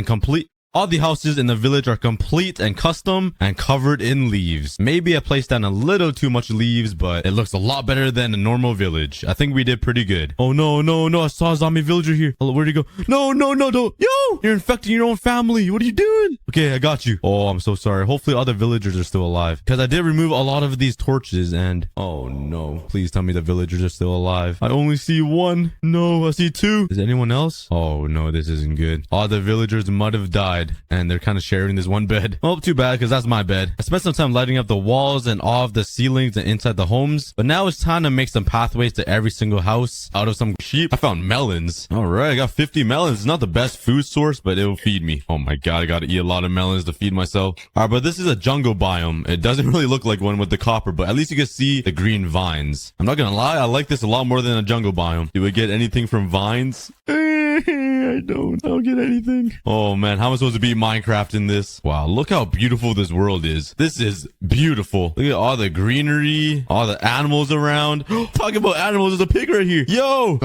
All the houses in the village are complete and custom and covered in leaves. Maybe I placed down a little too much leaves, but it looks a lot better than a normal village. I think we did pretty good. Oh, no. I saw a zombie villager here. Hello, where'd he go? No, don't. Yo, you're infecting your own family. What are you doing? Okay, I got you. Oh, I'm so sorry. Hopefully other villagers are still alive, because I did remove a lot of these torches, and oh no. Please tell me the villagers are still alive. I only see 1. No, I see 2. Is anyone else? Oh no, this isn't good. All the villagers might have died, and they're kind of sharing this one bed. Well, too bad, because that's my bed. I spent some time lighting up the walls and all of the ceilings and inside the homes, but now it's time to make some pathways to every single house out of some sheep. I found melons. All right, I got 50 melons. It's not the best food source, but it'll feed me. Oh my god, I gotta eat a lot of melons to feed myself. All right, but this is a jungle biome. It doesn't really look like one with the copper, but at least you can see the green vines. I'm not gonna lie, I like this a lot more than a jungle biome. Do we get anything from vines? I don't get anything. Oh man, how am I supposed to beat Minecraft in this? Wow, look how beautiful this world is. This is beautiful. Look at all the greenery, all the animals around. Talking about animals, there's a pig right here. Yo!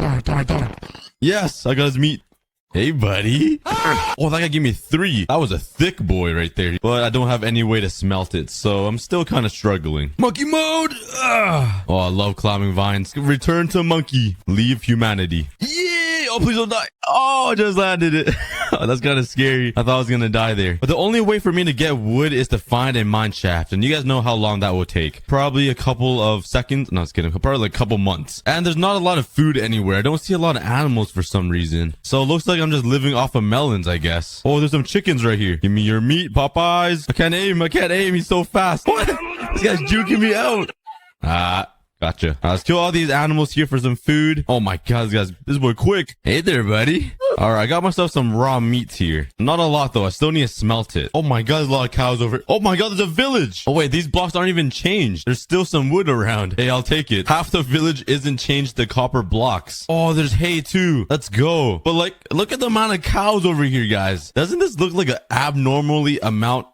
Yes, I got his meat. Hey, buddy. Oh, that guy gave me 3. That was a thick boy right there. But I don't have any way to smelt it, so I'm still kind of struggling. Monkey mode! Oh, I love climbing vines. Return to monkey. Leave humanity. Yeah! Oh, please don't die. Oh, I just landed it. That's kind of scary. I thought I was going to die there. But the only way for me to get wood is to find a mine shaft. And you guys know how long that will take. Probably a couple of seconds. No, just kidding. Probably like a couple months. And there's not a lot of food anywhere. I don't see a lot of animals for some reason. So it looks like I'm just living off of melons, I guess. Oh, there's some chickens right here. Give me your meat, Popeyes. I can't aim. He's so fast. What? This guy's juking me out. Gotcha. All right, let's kill all these animals here for some food. Oh my god, this boy quick. Hey there, buddy. All right, I got myself some raw meat here. Not a lot though. I still need to smelt it. Oh my god, there's a lot of cows over. Oh my god, there's a village. Oh wait, these blocks aren't even changed. There's still some wood around. Hey, I'll take it. Half the village isn't changed to copper blocks. Oh, there's hay too. Let's go. But like, look at the amount of cows over here, guys. Doesn't this look like an abnormally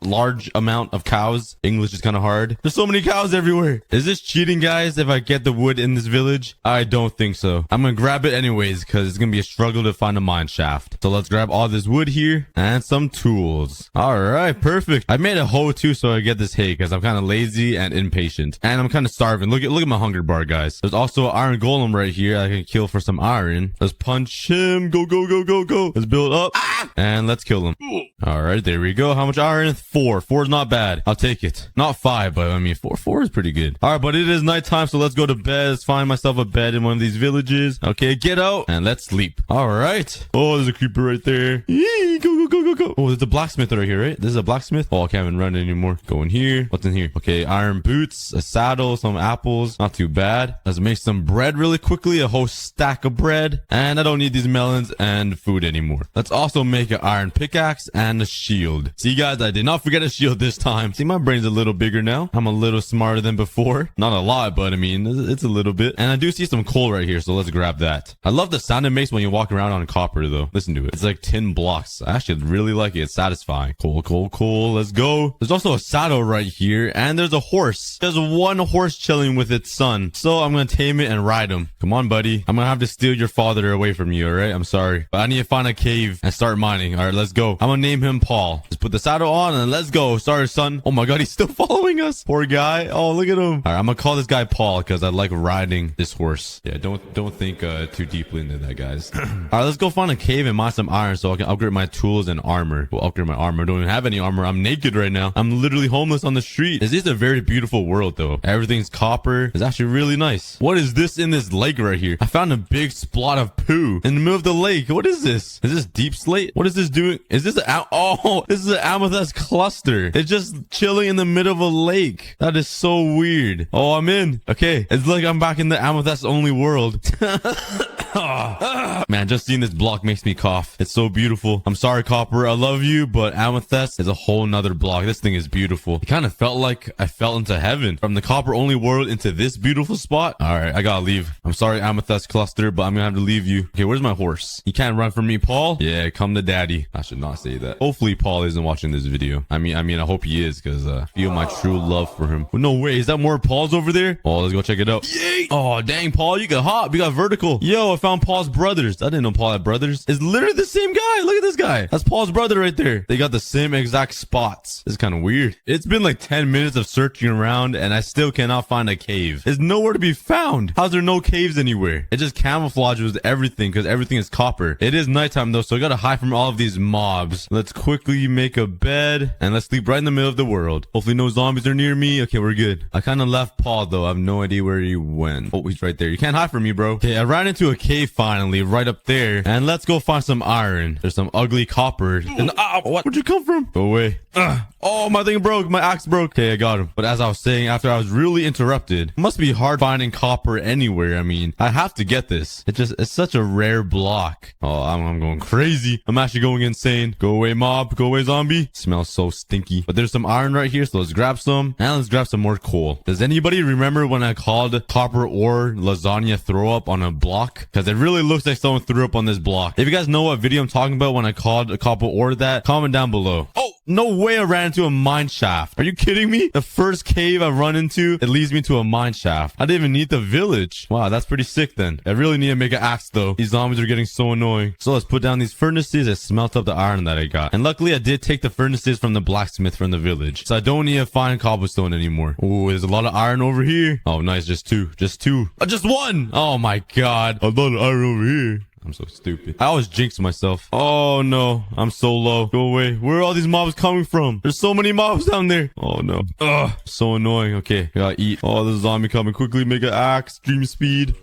large amount of cows? English is kind of hard. There's so many cows everywhere. Is this cheating, guys, if I get the wood in this village? I don't think so. I'm gonna grab it anyways because it's gonna be a struggle to find a mine shaft. So let's grab all this wood here and some tools. All right, perfect. I made a hoe too so I get this hay because I'm kind of lazy and impatient. And I'm kind of starving. Look at my hunger bar, guys. There's also an iron golem right here I can kill for some iron. Let's punch him. Go, go, go, go, go. Let's build up. And let's kill him. All right, there we go. How much iron? 4. 4 is not bad. I'll take it. Not 5, but I mean 4 is pretty good. All right, but it is nighttime, so let's go to bed. Let's find myself a bed in one of these villages. Okay, get out and let's sleep. All right. Oh, there's a creeper right there. Yee, go, go, go, go, go. Oh, there's a blacksmith right here, right? This is a blacksmith. Oh, I can't even run anymore. Go in here. What's in here? Okay, iron boots, a saddle, some apples. Not too bad. Let's make some bread really quickly. A whole stack of bread. And I don't need these melons and food anymore. Let's also make an iron pickaxe and a shield. See, guys, I did not forget a shield this time. See, my brain's a little bigger now. I'm a little smarter than before. Not a lot, but I mean, it's a little bit. And I do see some coal right here, so let's grab that. I love the sound it makes when you walk around on copper, though. Listen to it. It's like 10 blocks. I actually really like it. It's satisfying. Coal, coal, coal. Let's go. There's also a saddle right here, and there's a horse. There's one horse chilling with its son. So I'm gonna tame it and ride him. Come on, buddy. I'm gonna have to steal your father away from you, alright? I'm sorry. But I need to find a cave and start mining. Alright, let's go. I'm gonna name him Paul. Just put the saddle on and let's go. Sorry, son. Oh my god, he's still following us. Poor guy. Oh, look at him. Alright, I'm gonna call this guy Paul because I like riding this horse. Yeah, don't think too deeply into that, guys. Alright, let's go find a cave and mine some iron so I can upgrade my tools and armor. We'll upgrade my armor. I don't even have any armor. I'm naked right now. I'm literally homeless on the street. This is a very beautiful world, though. Everything's copper. It's actually really nice. What is this in this lake right here? I found a big splot of poo in the middle of the lake. What is this? Is this deep slate? What is this doing? Is this this is an amethyst cluster. It's just chilling in the middle of a lake. That is so weird. Oh, I'm in. Okay. It's like I'm back in the amethyst only world. Man, just seeing this block makes me cough. It's so beautiful. I'm sorry, copper. I love you, but amethyst is a whole nother block. This thing is beautiful. It kind of felt like I fell into heaven from the copper only world into this beautiful spot. All right, I gotta leave. I'm sorry, amethyst cluster, but I'm gonna have to leave you. Okay, where's my horse? You can't run from me, Paul. Yeah, come to daddy. I should not say that. Hopefully Paul isn't watching this video. I mean, I hope he is, because I feel my true love for him. But no way, is that more Pauls over there? Oh, let's go check it out. Yay! Oh, dang, Paul, you got hop. You got vertical. Yo, I found Paul's brothers. I didn't know Paul had brothers. It's literally the same guy. Look at this guy. That's Paul's brother right there. They got the same exact spots. This is kind of weird. It's been like 10 minutes of searching around and I still cannot find a cave. It's nowhere to be found. How's there no caves anywhere? It just camouflages everything because everything is copper. It is nighttime though, so I gotta hide from all of these mobs. Let's quickly make a bed and let's sleep right in the middle of the world. Hopefully no zombies are near me. Okay, we're good. I kind of left Paul though. I have no idea where he went. Oh, he's right there. You can't hide from me, bro. Okay, I ran into a cave finally right up there and let's go find some iron. There's some ugly copper. And, what? Where'd you come from? Go away. Oh, my thing broke. My axe broke. Okay, I got him. But as I was saying, after I was really interrupted, it must be hard finding copper anywhere. I mean, I have to get this. It's such a rare block. Oh, I'm going crazy. I'm actually going insane. Go away, mob. Go away, zombie. Smells so stinky. But there's some iron right here, so let's grab some. And let's grab some more coal. Does anybody remember when I called copper ore lasagna throw up on a block? Because it really looks like someone threw up on this block. If you guys know what video I'm talking about when I called a copper ore that, comment down below. Oh, no way I ran into a mine shaft. Are you kidding me? The first cave I've run into, it leads me to a mine shaft. I didn't even need the village. Wow, that's pretty sick then. I really need to make an axe though. These zombies are getting so annoying. So let's put down these furnaces and smelt up the iron that I got. And luckily I did take the furnaces from the blacksmith from the village. So I don't need to find cobblestone anymore. Oh, there's a lot of iron over here. Oh, nice. Just two. Just two. Just one. Oh my god. A lot of iron over here. I'm so stupid. I always jinx myself. Oh no, I'm so low. Go away. Where are all these mobs coming from? There's so many mobs down there. Oh no. Ugh, so annoying. Okay, I gotta eat. Oh, there's a zombie coming. Quickly make an axe. Extreme speed.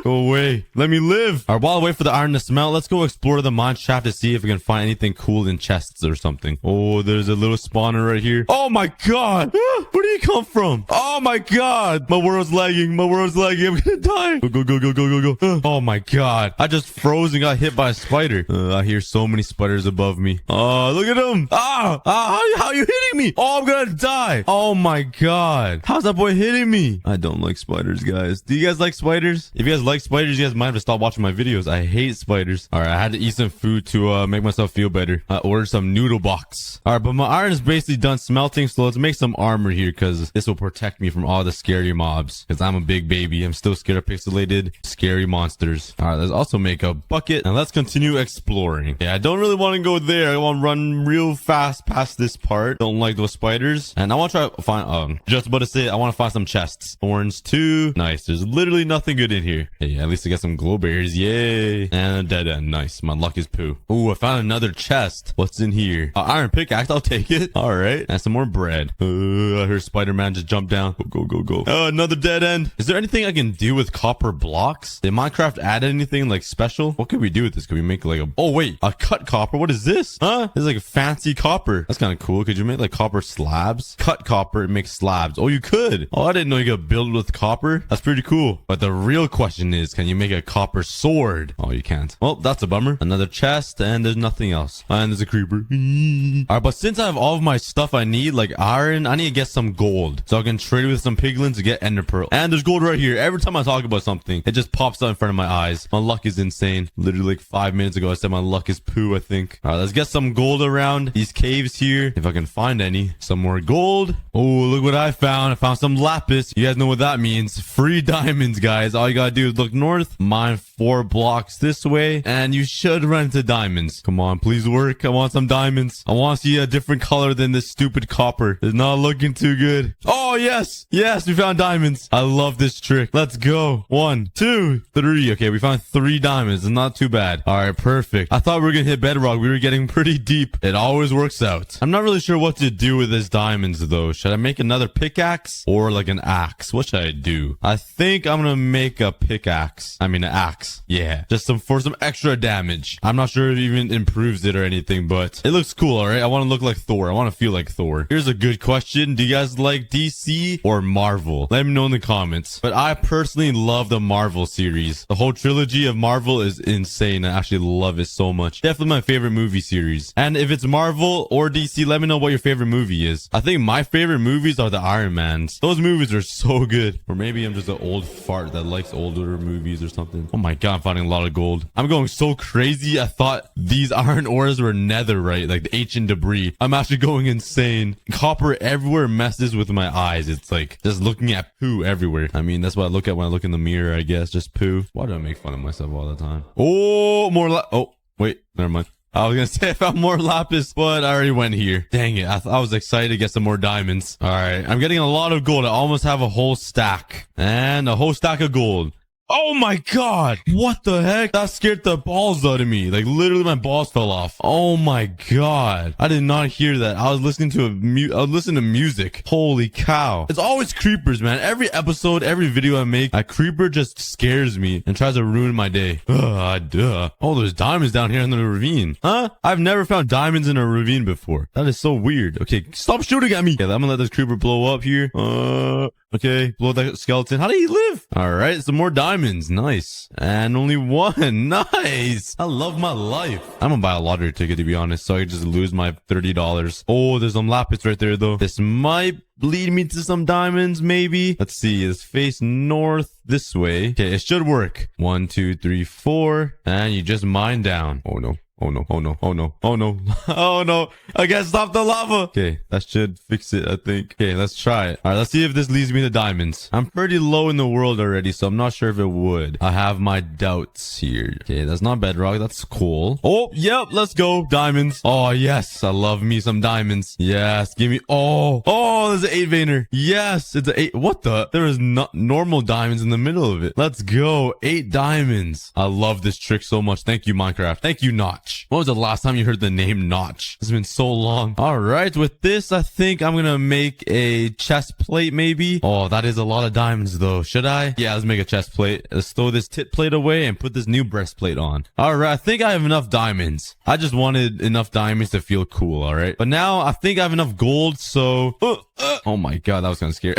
Go away. Let me live. All right, while I wait for the iron to smelt, let's go explore the mine shaft to see if we can find anything cool in chests or something. Oh, there's a little spawner right here. Oh my god. Where did he come from? Oh my god. My world's lagging. My world's lagging. I'm gonna die. Go, go, go, go, go, go, go. Oh my god. I just froze and got hit by a spider. I hear so many spiders above me. Oh, look at him. How are you hitting me? Oh, I'm gonna die. Oh my god. How's that boy hitting me? I don't like spiders, guys. Do you guys like spiders? If you guys like spiders, you guys might have to stop watching my videos. I hate spiders. All right, I had to eat some food to make myself feel better. I ordered some noodle box. All right, but my iron is basically done smelting, so let's make some armor here because this will protect me from all the scary mobs because I'm a big baby. I'm still scared of pixelated, scary monsters. All right, let's also make a bucket and let's continue exploring. Yeah, I don't really want to go there. I want to run real fast past this part. Don't like those spiders. And I want to try to find, just about to say, I want to find some chests. Thorns too. Nice. There's literally nothing good in here. Hey, at least I got some glow berries. Yay. And a dead end. Nice. My luck is poo. Ooh, I found another chest. What's in here? Iron pickaxe. I'll take it. All right. And some more bread. I heard Spider-Man just jump down. Go, go, go, go. Another dead end. Is there anything I can do with copper blocks? Did Minecraft add anything like special? What could we do with this? Could we make like a... Oh, wait. A cut copper? What is this? Huh? This is like a fancy copper. That's kind of cool. Could you make like copper slabs? Cut copper and make slabs. Oh, you could. Oh, I didn't know you could build with copper. That's pretty cool. But the real question is, can you make a copper sword? Oh, you can't. Well, that's a bummer. Another chest and there's nothing else. And there's a creeper. All right, but since I have all of my stuff I need, like iron, I need to get some gold so I can trade with some piglins to get ender pearl. And there's gold right here. Every time I talk about something, it just pops out in front of my eyes. My luck is insane. Literally like 5 minutes ago, I said my luck is poo, I think. All right, let's get some gold around these caves here. If I can find any. Some more gold. Oh, look what I found. I found some lapis. You guys know what that means. Free diamonds, guys. All you gotta do is look north, mine 4 blocks this way, and you should run into diamonds. Come on, please work. I want some diamonds. I want to see a different color than this stupid copper. It's not looking too good. Oh, yes. Yes, we found diamonds. I love this trick. Let's go. 1, 2, 3. Okay, we found 3 diamonds. It's not too bad. All right, perfect. I thought we were gonna hit bedrock. We were getting pretty deep. It always works out. I'm not really sure what to do with this diamonds, though. Should I make another pickaxe or like an axe? What should I do? I think I'm gonna make a pickaxe. I mean, an axe. Yeah, just for some extra damage. I'm not sure if it even improves it or anything, but it looks cool. All right, I want to look like Thor. I want to feel like Thor. Here's a good question. Do you guys like DC or Marvel? Let me know in the comments. But I personally love the Marvel series. The whole trilogy of Marvel is insane. I actually love it so much. Definitely my favorite movie series. And if it's Marvel or DC, let me know what your favorite movie is. I think my favorite movies are the Iron Mans. Those movies are so good. Or maybe I'm just an old fart that likes older movies or something. Oh my god, I'm finding a lot of gold. I'm going so crazy. I thought these iron ores were netherite, like the ancient debris. I'm actually going insane. Copper everywhere messes with my eyes. It's like just looking at poo everywhere. I mean, that's what I look at when I look in the mirror, I guess. Just poo. Why do I make fun of myself all the time? Oh, oh, wait, never mind. I was gonna say I found more lapis, but I already went here. Dang it. I was excited to get some more diamonds. All right. I'm getting a lot of gold. I almost have a whole stack. And a whole stack of gold. Oh my god. What the heck? That scared the balls out of me. Like literally my balls fell off. Oh my god. I did not hear that. I was listening to I was listening to music. Holy cow. It's always creepers, man. Every episode, every video I make, a creeper just scares me and tries to ruin my day. Duh. Oh, there's diamonds down here in the ravine. Huh? I've never found diamonds in a ravine before. That is so weird. Okay, stop shooting at me. Okay, I'm gonna let this creeper blow up here. Okay, blow that skeleton. How did he live? All right, some more diamonds. Nice. And only 1. Nice. I love my life. I'm gonna buy a lottery ticket, to be honest, so I can just lose my $30. Oh, there's some lapis right there, though. This might lead me to some diamonds, maybe. Let's see. Let's face north this way. Okay, it should work. 1, 2, 3, 4. And you just mine down. Oh, no. Oh no, oh no, oh no, oh no, oh no. I can't stop the lava. Okay, that should fix it, I think. Okay, let's try it. All right, let's see if this leads me to diamonds. I'm pretty low in the world already, so I'm not sure if it would. I have my doubts here. Okay, that's not bedrock. That's cool. Oh, yep, let's go. Diamonds. Oh, yes. I love me some diamonds. Yes, give me. Oh, there's an 8 veiner. Yes, it's an 8. What the? There is not normal diamonds in the middle of it. Let's go. 8 diamonds. I love this trick so much. Thank you, Minecraft. Thank you, Notch. When was the last time you heard the name Notch? It's been so long. All right, with this, I think I'm gonna make a chest plate, maybe. Oh, that is a lot of diamonds, though. Should I? Yeah, let's make a chest plate. Let's throw this tit plate away and put this new breastplate on. All right, I think I have enough diamonds. I just wanted enough diamonds to feel cool, all right? But now I think I have enough gold, so... Oh my god, that was kind of scary.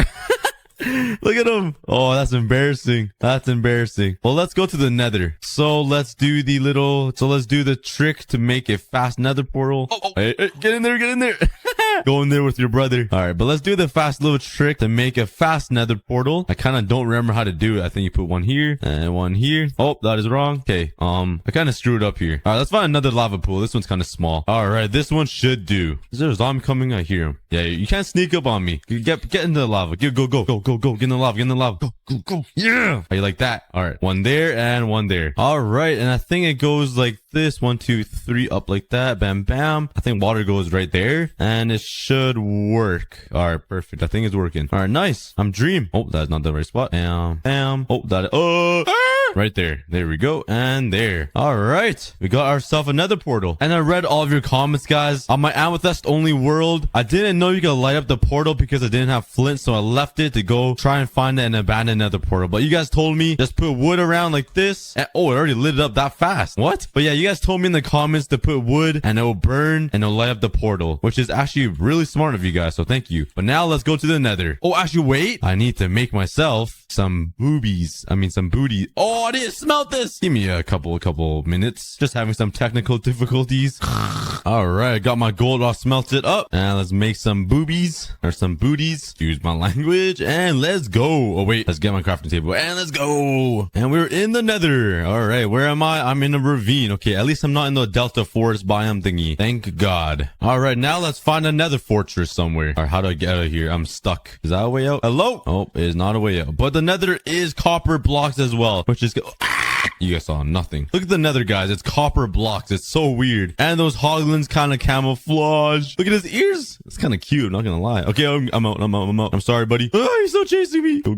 Look at him. Oh, that's embarrassing. That's embarrassing. Well, let's go to the nether. So let's do the trick to make a fast nether portal. Oh. Hey, get in there, get in there. Go in there with your brother. All right, but let's do the fast little trick to make a fast nether portal. I kind of don't remember how to do it. I think you put one here and one here. Oh, that is wrong. Okay. I kind of screwed up here. All right, let's find another lava pool. This one's kind of small. All right, this one should do. Is there a zombie coming? I hear him. Yeah, you can't sneak up on me. Get into the lava. Go. Get in the lava. Get in the lava. Go. Yeah. How you like that? All right, one there and one there. All right, and I think it goes like this. 1, 2, 3 up like that. Bam, bam. I think water goes right there, and it should work. All right, perfect. I think it's working. All right, nice. I'm dream. Oh, that's not the right spot. Bam. Oh, right there. There we go. And there. All right. We got ourselves another portal. And I read all of your comments, guys. On my amethyst only world, I didn't know you could light up the portal because I didn't have flint. So I left it to go try and find an abandoned nether portal. But you guys told me just put wood around like this. And, oh, it already lit it up that fast. What? But yeah, you guys told me in the comments to put wood and it will burn and it'll light up the portal, which is actually really smart of you guys. So thank you. But now let's go to the nether. Oh, actually, wait. I need to make myself some boobies. Some booty. Oh, I didn't smelt this. Give me a couple minutes. Just having some technical difficulties. All right, got my gold. I'll smelt it up. And let's make some boobies or some booties. Excuse my language. And let's go. Oh, wait. Let's get my crafting table. And let's go. And we're in the nether. All right, where am I? I'm in a ravine. Okay, at least I'm not in the Delta Forest biome thingy. Thank God. All right, now let's find another fortress somewhere. All right, how do I get out of here? I'm stuck. Is that a way out? Hello? Oh, it is not a way out. But the nether is copper blocks as well, which is... You guys saw nothing. Look at the nether, guys. It's copper blocks. It's so weird. And those hoglins kind of camouflage. Look at his ears. It's kind of cute. I'm not going to lie. Okay, I'm out. I'm sorry, buddy. Oh, he's still chasing me. Go.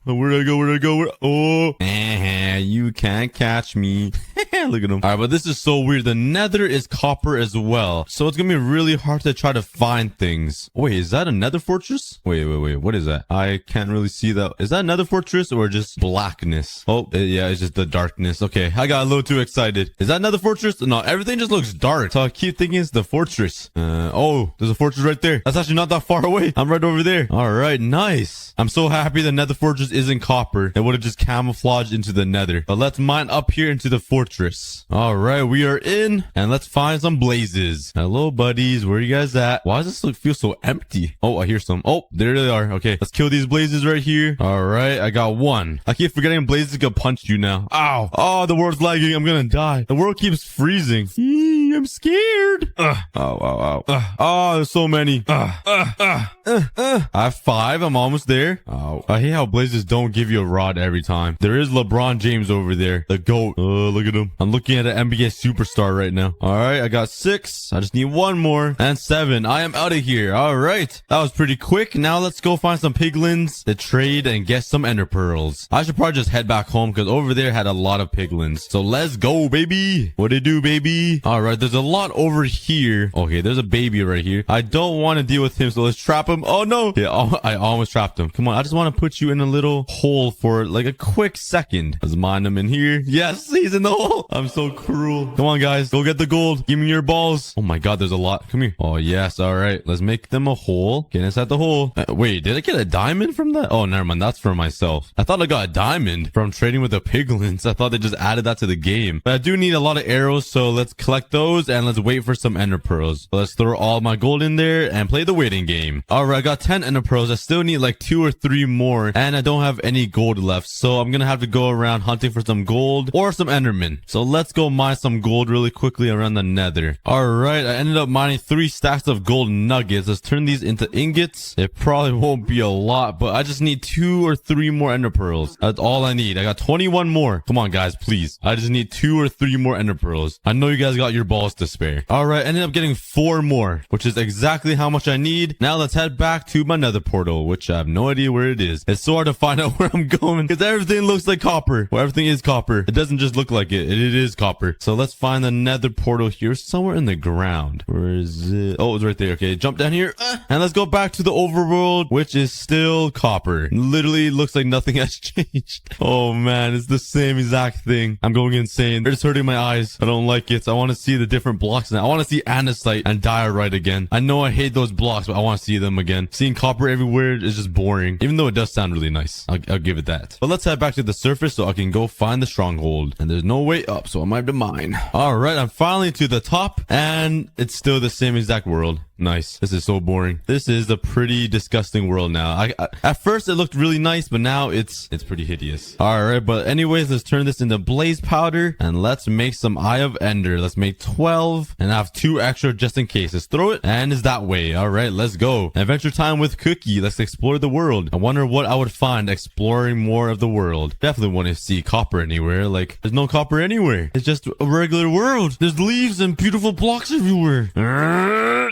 Oh, where'd I go? Oh, you can't catch me. Look at him. All right, but this is so weird. The nether is copper as well. So it's going to be really hard to try to find things. Wait, is that a nether fortress? Wait. What is that? I can't really see that. Is that a nether fortress or just blackness? Oh, yeah, it's just the darkness. Okay, I got a little too excited. Is that another fortress? No, everything just looks dark. So I keep thinking it's the fortress. Oh, there's a fortress right there. That's actually not that far away. I'm right over there. All right, nice. I'm so happy the nether fortress isn't copper. It would have just camouflaged into the nether. But let's mine up here into the fortress. All right, we are in. And let's find some blazes. Hello, buddies. Where are you guys at? Why does this feel so empty? Oh, I hear some. Oh, there they are. Okay, let's kill these blazes right here. All right, I got one. I keep forgetting blazes can punch you now. Ow. Oh, the world's lagging. I'm gonna die. The world keeps freezing. I'm scared. Oh, there's so many. I have 5. I'm almost there. Oh, I hate how blazes don't give you a rod every time. There is LeBron James over there. The GOAT. Look at him. I'm looking at an NBA superstar right now. All right, I got 6. I just need 1 more. And 7. I am out of here. All right. That was pretty quick. Now let's go find some piglins to trade and get some ender pearls. I should probably just head back home because over there had a lot of piglins. So let's go, baby. What it do, baby? All right, there's a lot over here. Okay, there's a baby right here. I don't want to deal with him, so let's trap him. Oh, no. Yeah, I almost trapped him. Come on, I just want to put you in a little hole for like a quick second. Let's mine him in here. Yes, he's in the hole. I'm so cruel. Come on, guys. Go get the gold. Give me your balls. Oh, my God, there's a lot. Come here. Oh, yes. All right, let's make them a hole. Get inside the hole. Wait, did I get a diamond from that? Oh, never mind. That's for myself. I thought I got a diamond from trading with the piglins. I thought they just added that to the game. But I do need a lot of arrows, so let's collect those and let's wait for some ender pearls. So let's throw all my gold in there and play the waiting game. All right, I got 10 ender pearls. I still need like 2 or 3 more, and I don't have any gold left. So I'm gonna have to go around hunting for some gold or some enderman. So let's go mine some gold really quickly around the nether. All right, I ended up mining 3 stacks of gold nuggets. Let's turn these into ingots. It probably won't be a lot, but I just need 2 or 3 more ender pearls. That's all I need. I got 21 more. Come on, guys, please. I just need 2 or 3 more ender pearls. I know you guys got your balls to spare. All right, ended up getting 4 more, which is exactly how much I need. Now let's head back to my nether portal, which I have no idea where it is. It's so hard to find out where I'm going because everything looks like copper. Well, everything is copper. It doesn't just look like it. It is copper. So let's find the nether portal here somewhere in the ground. Where is it? Oh, it's right there. Okay, jump down here. And let's go back to the overworld, which is still copper. Literally looks like nothing has changed. Oh man, it's the same exact thing. I'm going insane. It's hurting my eyes. I don't like it. I want to see the different blocks now. I want to see andesite and diorite again. I know I hate those blocks, but I want to see them again. Seeing copper everywhere is just boring, even though it does sound really nice. I'll give it that. But let's head back to the surface so I can go find the stronghold. And there's no way up, so I might be mine. All right, I'm finally to the top, and it's still the same exact world. Nice. This is so boring. This is a pretty disgusting world now. At first it looked really nice, but now it's pretty hideous. All right, but anyways, let's turn this into blaze powder and let's make some Eye of Ender. Let's make 12 and I have 2 extra just in case. Let's throw it and it's that way. All right, let's go. Adventure time with Cookie. Let's explore the world. I wonder what I would find exploring more of the world. Definitely want to see copper anywhere. Like, there's no copper anywhere. It's just a regular world. There's leaves and beautiful blocks everywhere.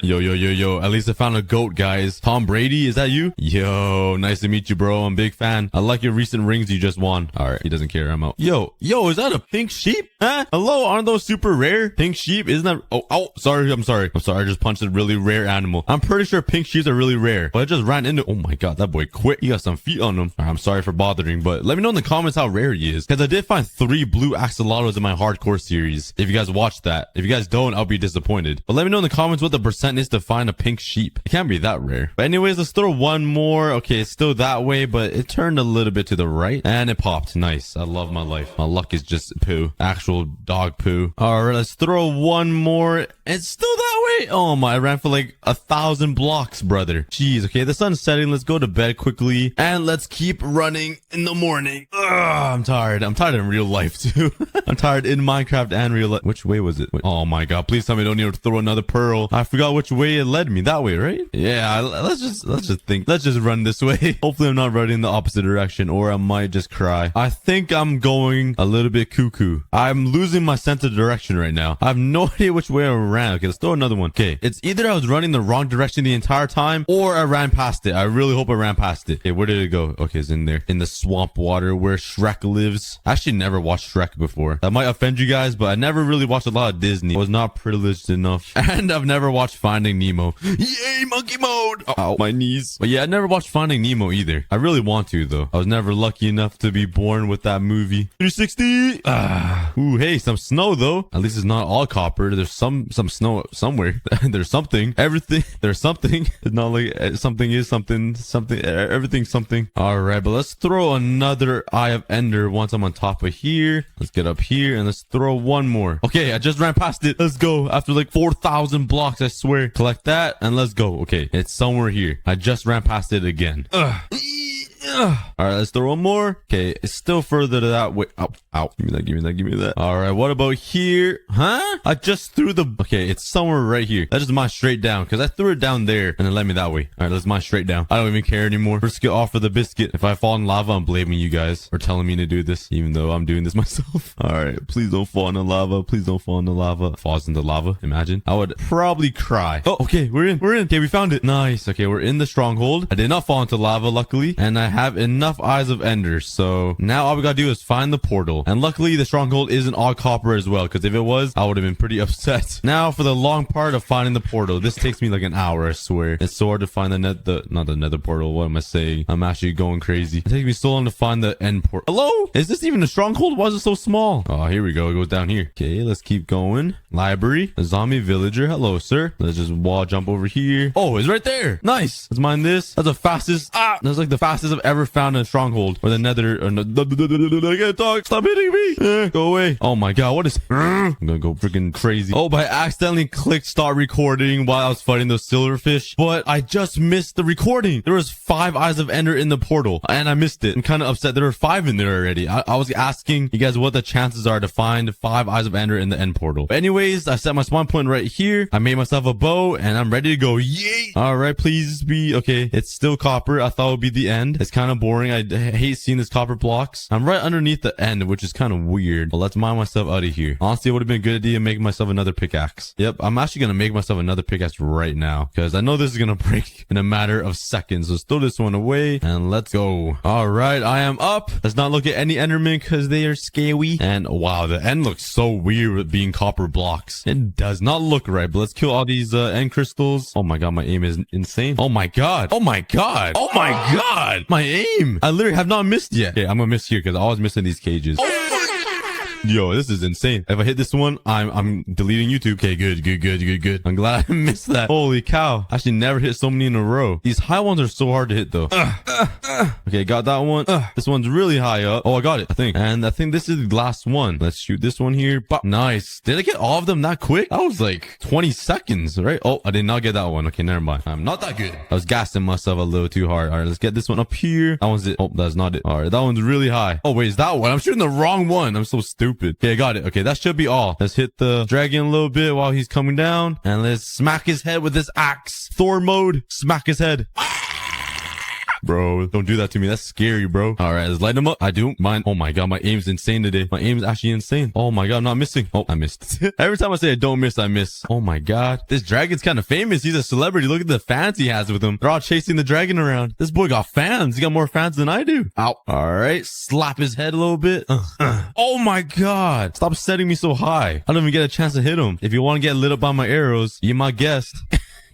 Yo. At least I found a goat, guys. Tom Brady, is that you? Yo, nice to meet you, bro. I'm a big fan. I like your recent rings you just won. All right, he doesn't care. I'm out. Yo, is that a pink sheep? Huh? Hello, aren't those super rare? Pink sheep, isn't that? Oh, sorry. I'm sorry. I just punched a really rare animal. I'm pretty sure pink sheeps are really rare, but I just ran into. Oh my god, that boy quit. He got some feet on him. All right, I'm sorry for bothering, but let me know in the comments how rare he is, because I did find 3 blue axolotls in my hardcore series. If you guys watched that, if you guys don't, I'll be disappointed. But let me know in the comments what the percent is to find a pink sheep. It can't be that rare. But anyways, let's throw one more. Okay, it's still that way, but it turned a little bit to the right and it popped. Nice. I love my life. My luck is just poo. Actual dog poo. All right, let's throw one more. It's still that way. Oh my, I ran for like 1,000 blocks, brother. Jeez. Okay, the sun's setting. Let's go to bed quickly and let's keep running in the morning. Ugh, I'm tired. I'm tired in real life too. I'm tired in Minecraft and real life. Which way was it? Oh my god, please tell me I don't need to throw another pearl. I forgot which way it led me. That way, right? Yeah, let's just run this way. Hopefully I'm not running the opposite direction or I might just cry. I think I'm going a little bit cuckoo. I'm losing my sense of direction right now. I have no idea which way I ran. Okay, let's throw another one. Okay, it's either I was running the wrong direction the entire time or I ran past it. I really hope I ran past it. Okay, where did it go? Okay, it's in there. In the swamp water where Shrek lives. I actually never watched Shrek before. That might offend you guys, but I never really watched a lot of Disney. I was not privileged enough. And I've never watched Finding Nemo. Yay, monkey mode! Ow, my knees. But yeah, I never watched Finding Nemo either. I really want to though. I was never lucky enough to be born with that movie. 360! Ooh, hey, some snow though. At least it's not all copper. There's some snow somewhere. There's something. Everything. There's something. It's not like something is something. Everything's something. Alright, but let's throw another Eye of Ender once I'm on top of here. Let's get up here and let's throw one more. Okay, I just ran past it. Let's go. After like 4,000 blocks, I swear. Collect that and let's go. Okay, it's somewhere here. I just ran past it again. All right, let's throw one more. Okay, it's still further to that way. Ow. Give me that. All right, what about here? Huh? I just threw the... Okay, it's somewhere right here. Let's just mine straight down because I threw it down there and it led me that way. All right, let's mine straight down. I don't even care anymore. Risk it all for the biscuit. If I fall in lava, I'm blaming you guys for telling me to do this, even though I'm doing this myself. All right, please don't fall in the lava. Please don't fall in the lava. Falls into lava. Imagine. I would probably cry. Oh, okay, we're in. Okay, we found it. Nice. Okay, we're in the stronghold. I did not fall into lava, luckily, and I have enough Eyes of Ender. So now all we gotta do is find the portal. And luckily, the stronghold isn't all copper as well, because if it was, I would have been pretty upset. Now for the long part of finding the portal. This takes me like an hour, I swear. It's so hard to find not the nether portal. What am I saying? I'm actually going crazy. It takes me so long to find the end portal. Hello? Is this even a stronghold? Why is it so small? Oh, here we go. It goes down here. Okay, let's keep going. Library. A zombie villager. Hello, sir. Let's just wall jump over here. Oh, it's right there. Nice. Let's mine this. That's the fastest. That's like the fastest I've ever found in a stronghold. Or the nether. Or I can't talk. Stop hitting me. Go away. Oh my god. What is... I'm gonna go freaking crazy. Oh, but I accidentally clicked start recording while I was fighting those silverfish. But I just missed the recording. There was 5 Eyes of Ender in the portal. And I missed it. I'm kind of upset. There were 5 in there already. I was asking you guys what the chances are to find 5 Eyes of Ender in the end portal. But anyways, I set my spawn point right here. I made myself a bow and I'm ready to go. Yay! Alright, please be... Okay, it's still copper. I thought it would be the end. It's kind of boring. I hate seeing this copper blocks. I'm right underneath the end, which is kind of weird. But let's mine myself out of here. Honestly, it would have been a good idea to make myself another pickaxe. Yep, I'm actually going to make myself another pickaxe right now because I know this is going to break in a matter of seconds. Let's throw this one away and let's go. Alright, I am up. Let's not look at any endermen because they are scary. And wow, the end looks so weird with being copper blocks. It does not look right, but let's kill all these end crystals. Oh my god, my aim is insane. Oh my god. Oh my god. Oh my god. My aim. I literally have not missed yet. Okay, I'm gonna miss here because I always miss in these cages. Yo, this is insane. If I hit this one, I'm deleting YouTube. Okay, good. I'm glad I missed that. Holy cow. I actually never hit so many in a row. These high ones are so hard to hit though. Okay, got that one. This one's really high up. Oh, I got it, I think. And I think this is the last one. Let's shoot this one here. Nice. Did I get all of them that quick? That was like 20 seconds, right? Oh, I did not get that one. Okay, never mind. I'm not that good. I was gassing myself a little too hard. All right, let's get this one up here. That one's it. Oh, that's not it. All right, that one's really high. Oh, wait, is that one? I'm shooting the wrong one. I'm so stupid. Okay, I got it. Okay, that should be all. Let's hit the dragon a little bit while he's coming down. And let's smack his head with this axe. Thor mode. Smack his head. Bro, don't do that to me. That's scary, bro. All right, let's light him up. I do mind. Oh my god, my aim's insane today. My aim's actually insane. Oh my god, I'm not missing. Oh, I missed. Every time I say I don't miss, I miss. Oh my god. This dragon's kind of famous. He's a celebrity. Look at the fans he has with him. They're all chasing the dragon around. This boy got fans. He got more fans than I do. Ow. All right, slap his head a little bit. Oh my god. Stop setting me so high. I don't even get a chance to hit him. If you want to get lit up by my arrows, you my guest.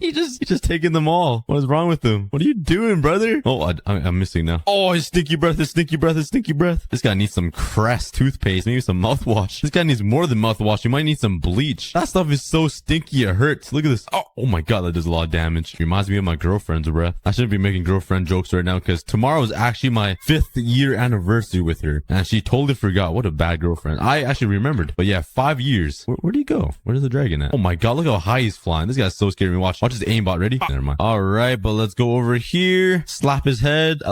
He just taking them all. What is wrong with him? What are you doing, brother? Oh, I'm missing now. Oh, his stinky breath, his stinky breath, his stinky breath. This guy needs some Crest toothpaste, maybe some mouthwash. This guy needs more than mouthwash. He might need some bleach. That stuff is so stinky, it hurts. Look at this. Oh my god, that does a lot of damage. Reminds me of my girlfriend's breath. I shouldn't be making girlfriend jokes right now because tomorrow is actually my 5th year anniversary with her. And she totally forgot. What a bad girlfriend. I actually remembered. But yeah, 5 years. Where'd he go? Where's the dragon at? Oh my god, look how high he's flying. This guy's so scary. Watch his aimbot. Ready? Never mind. All right, but let's go over here. Slap his head.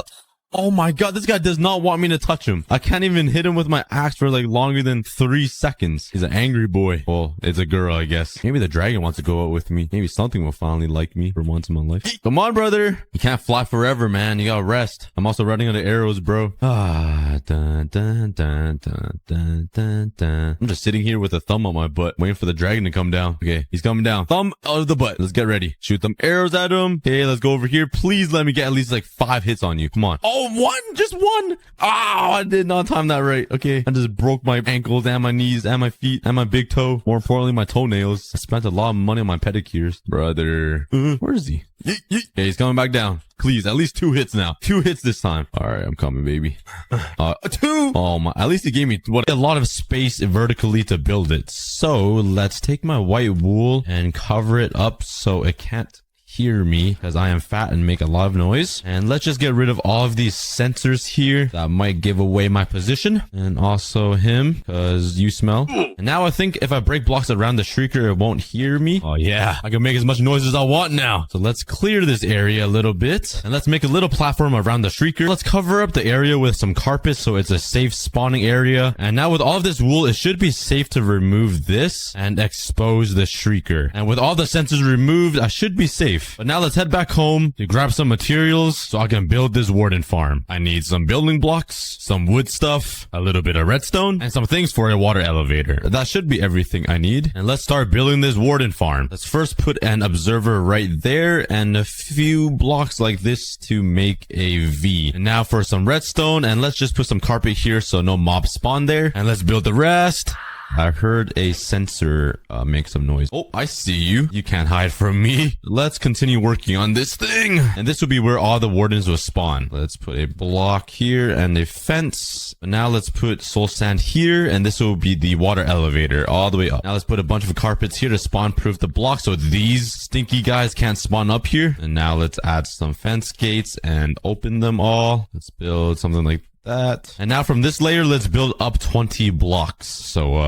Oh my god, this guy does not want me to touch him. I can't even hit him with my axe for like longer than 3 seconds. He's an angry boy. Well, it's a girl, I guess. Maybe the dragon wants to go out with me. Maybe something will finally like me for once in my life. Come on, brother. You can't fly forever, man. You gotta rest. I'm also running out of arrows, bro. Dun, dun, dun, dun, dun, dun, dun. I'm just sitting here with a thumb on my butt, waiting for the dragon to come down. Okay, he's coming down. Thumb out of the butt. Let's get ready. Shoot them arrows at him. Okay, let's go over here. Please let me get at least like 5 hits on you. Come on. Oh, one, just one. Oh, I did not time that right. Okay, I just broke my ankles and my knees and my feet and my big toe. More importantly, my toenails. I spent a lot of money on my pedicures, brother. Where is he? Okay, he's coming back down. Please, at least 2 hits now. 2 hits this time. All right, I'm coming, baby. 2. Oh my! At least he gave me a lot of space vertically to build it. So let's take my white wool and cover it up so it can't hear me because I am fat and make a lot of noise. And let's just get rid of all of these sensors here that might give away my position, and also him because you smell. And now I think if I break blocks around the shrieker, it won't hear me. Oh yeah, I can make as much noise as I want now. So let's clear this area a little bit and let's make a little platform around the shrieker. Let's cover up the area with some carpet so it's a safe spawning area. And now with all of this wool, it should be safe to remove this and expose the shrieker. And with all the sensors removed, I should be safe. But now let's head back home to grab some materials so I can build this warden farm. I need some building blocks, some wood stuff, a little bit of redstone, and some things for a water elevator. That should be everything I need. And let's start building this warden farm. Let's first put an observer right there and a few blocks like this to make a V. And now for some redstone, and let's just put some carpet here so no mobs spawn there. And let's build the rest. I heard a sensor make some noise. Oh, I see you. You can't hide from me. Let's continue working on this thing. And this will be where all the wardens will spawn. Let's put a block here and a fence. Now let's put soul sand here. And this will be the water elevator all the way up. Now let's put a bunch of carpets here to spawn proof the block so these stinky guys can't spawn up here. And now let's add some fence gates and open them all. Let's build something like that. And now from this layer, let's build up 20 blocks. So,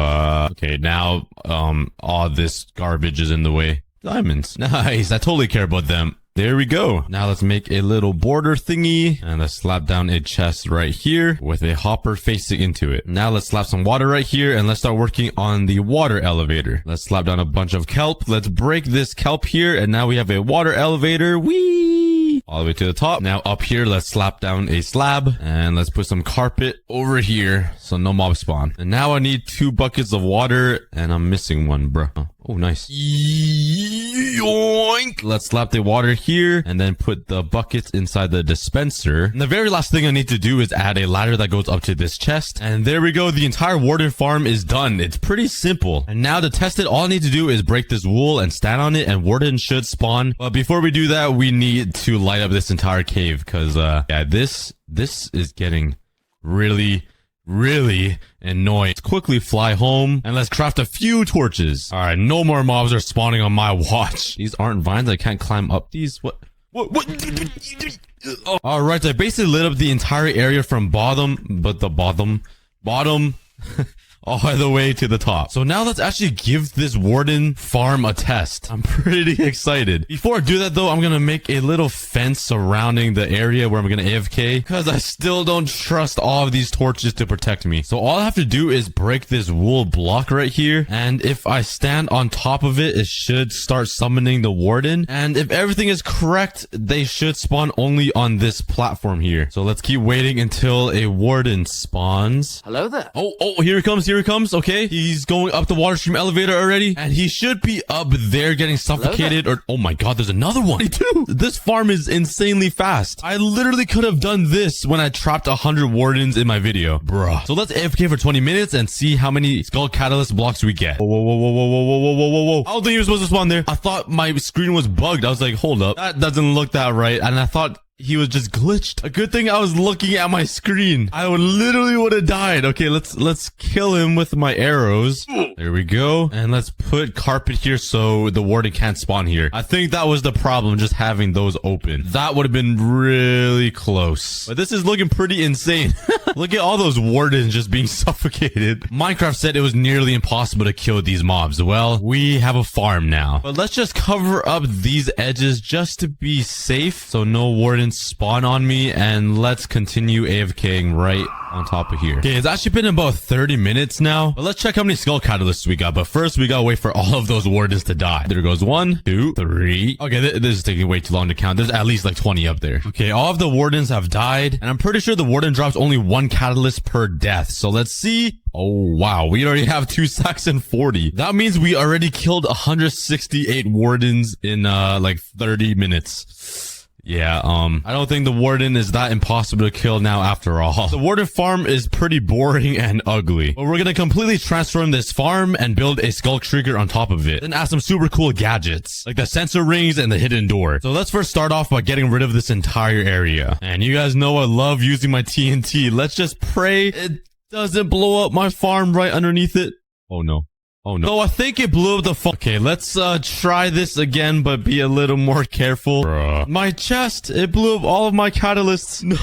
okay, now, all this garbage is in the way. Diamonds. Nice. I totally care about them. There we go. Now let's make a little border thingy and let's slap down a chest right here with a hopper facing into it. Now let's slap some water right here and let's start working on the water elevator. Let's slap down a bunch of kelp. Let's break this kelp here and now we have a water elevator. Whee! All the way to the top. Now up here, let's slap down a slab and let's put some carpet over here so no mob spawn. And now I need 2 buckets of water and I'm missing one, bro. Oh, nice. Yoink. Let's slap the water here and then put the buckets inside the dispenser. And the very last thing I need to do is add a ladder that goes up to this chest. And there we go. The entire warden farm is done. It's pretty simple. And now to test it, all I need to do is break this wool and stand on it and warden should spawn. But before we do that, we need to light up this entire cave because, yeah, this is getting really really annoying. Let's quickly fly home and let's craft a few torches. All right, no more mobs are spawning on my watch. These aren't vines. I can't climb up these. What? Oh. All right, I basically lit up the entire area from bottom all the way to the top. So now let's actually give this warden farm a test. I'm pretty excited. Before I do that though, I'm gonna make a little fence surrounding the area where I'm gonna AFK because I still don't trust all of these torches to protect me. So all I have to do is break this wool block right here, and if I stand on top of it, it should start summoning the warden. And if everything is correct, they should spawn only on this platform here. So let's keep waiting until a warden spawns. Hello there. Oh, here he comes. Here he comes. Okay, he's going up the water stream elevator already, and he should be up there getting suffocated. Or oh my god, there's another one too. This farm is insanely fast. I literally could have done this when I trapped 100 wardens in my video, bruh. So let's AFK for 20 minutes and see how many skull catalyst blocks we get. Whoa. I don't think you were supposed to spawn there. I thought my screen was bugged. I was like, hold up, that doesn't look that right, and I thought he was just glitched. A good thing I was looking at my screen. I would have died. Okay, let's kill him with my arrows. There we go. And let's put carpet here so the warden can't spawn here. I think that was the problem, just having those open. That would have been really close. But this is looking pretty insane. Look at all those wardens just being suffocated. Minecraft said it was nearly impossible to kill these mobs. Well, we have a farm now. But let's just cover up these edges just to be safe so no wardens spawn on me, and let's continue AFKing right on top of here. Okay, it's actually been about 30 minutes now, but let's check how many skull catalysts we got. But first, we gotta wait for all of those wardens to die. There goes 1, 2, 3. Okay, this is taking way too long to count. There's at least like 20 up there. Okay, all of the wardens have died, and I'm pretty sure the warden drops only 1 catalyst per death. So let's see. Oh, wow. We already have 2 stacks and 40. That means we already killed 168 wardens in like 30 minutes. Yeah, I don't think the warden is that impossible to kill now after all. The warden farm is pretty boring and ugly, but we're gonna completely transform this farm and build a skull shrieker on top of it. Then add some super cool gadgets, like the sensor rings and the hidden door. So let's first start off by getting rid of this entire area. And you guys know I love using my TNT. Let's just pray it doesn't blow up my farm right underneath it. Oh no. Oh no. So I think it blew up the Okay, let's try this again, but be a little more careful. Bruh. My chest, it blew up all of my catalysts. No.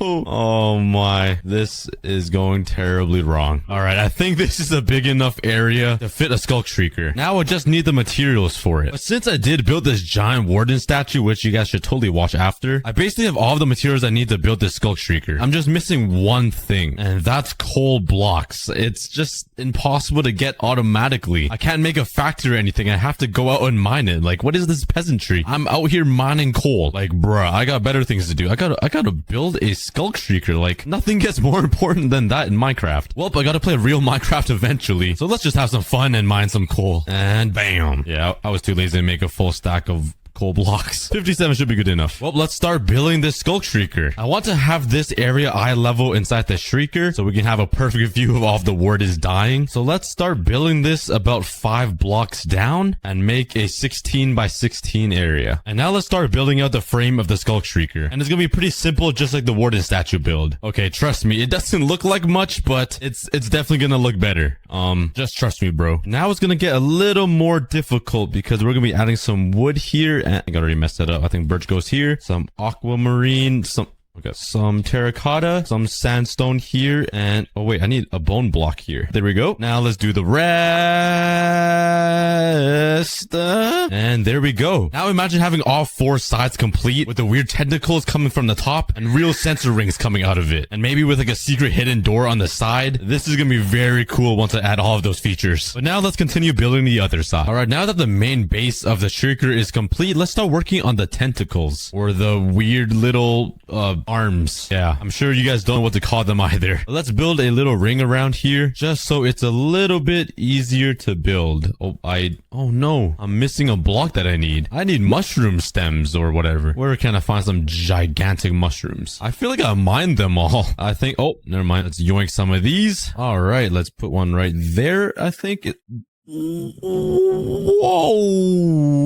Oh my. This is going terribly wrong. All right, I think this is a big enough area to fit a skull shrieker. Now I just need the materials for it. But since I did build this giant warden statue, which you guys should totally watch after, I basically have all of the materials I need to build this skull shrieker. I'm just missing one thing, and that's coal blocks. It's just impossible to get automatically. I can't make a factory or anything. I have to go out and mine it. Like, what is this peasantry? I'm out here mining coal. Like, bruh, I got better things to do. I gotta build a skull shrieker. Like, nothing gets more important than that in Minecraft. Well, I gotta play real Minecraft eventually. So let's just have some fun and mine some coal. And bam. Yeah, I was too lazy to make a full stack of coal blocks. 57 should be good enough. Well, let's start building this skull shrieker. I want to have this area eye level inside the shrieker so we can have a perfect view of all of the wardens dying. So let's start building this about 5 blocks down and make a 16 by 16 area. And now let's start building out the frame of the skull shrieker. And it's gonna be pretty simple, just like the warden statue build. Okay, trust me, it doesn't look like much, but it's definitely gonna look better. Just trust me, bro. Now it's gonna get a little more difficult because we're gonna be adding some wood here. I think I already messed that up. I think birch goes here. Some aquamarine. Okay, some terracotta. Some sandstone here. And, oh wait, I need a bone block here. There we go. Now let's do the rest. And there we go. Now imagine having all 4 sides complete with the weird tentacles coming from the top and real sensor rings coming out of it. And maybe with like a secret hidden door on the side. This is gonna be very cool once I add all of those features. But now let's continue building the other side. Alright, now that the main base of the shrieker is complete, let's start working on the tentacles. Or the weird little, arms. Yeah, I'm sure you guys don't know what to call them either. But let's build a little ring around here just so it's a little bit easier to build. Oh no, I'm missing a block that I need. I need mushroom stems or whatever. Where can I find some gigantic mushrooms? I feel like I mined them all. I think, oh, never mind. Let's yoink some of these. All right, let's put one right there. I think Whoa,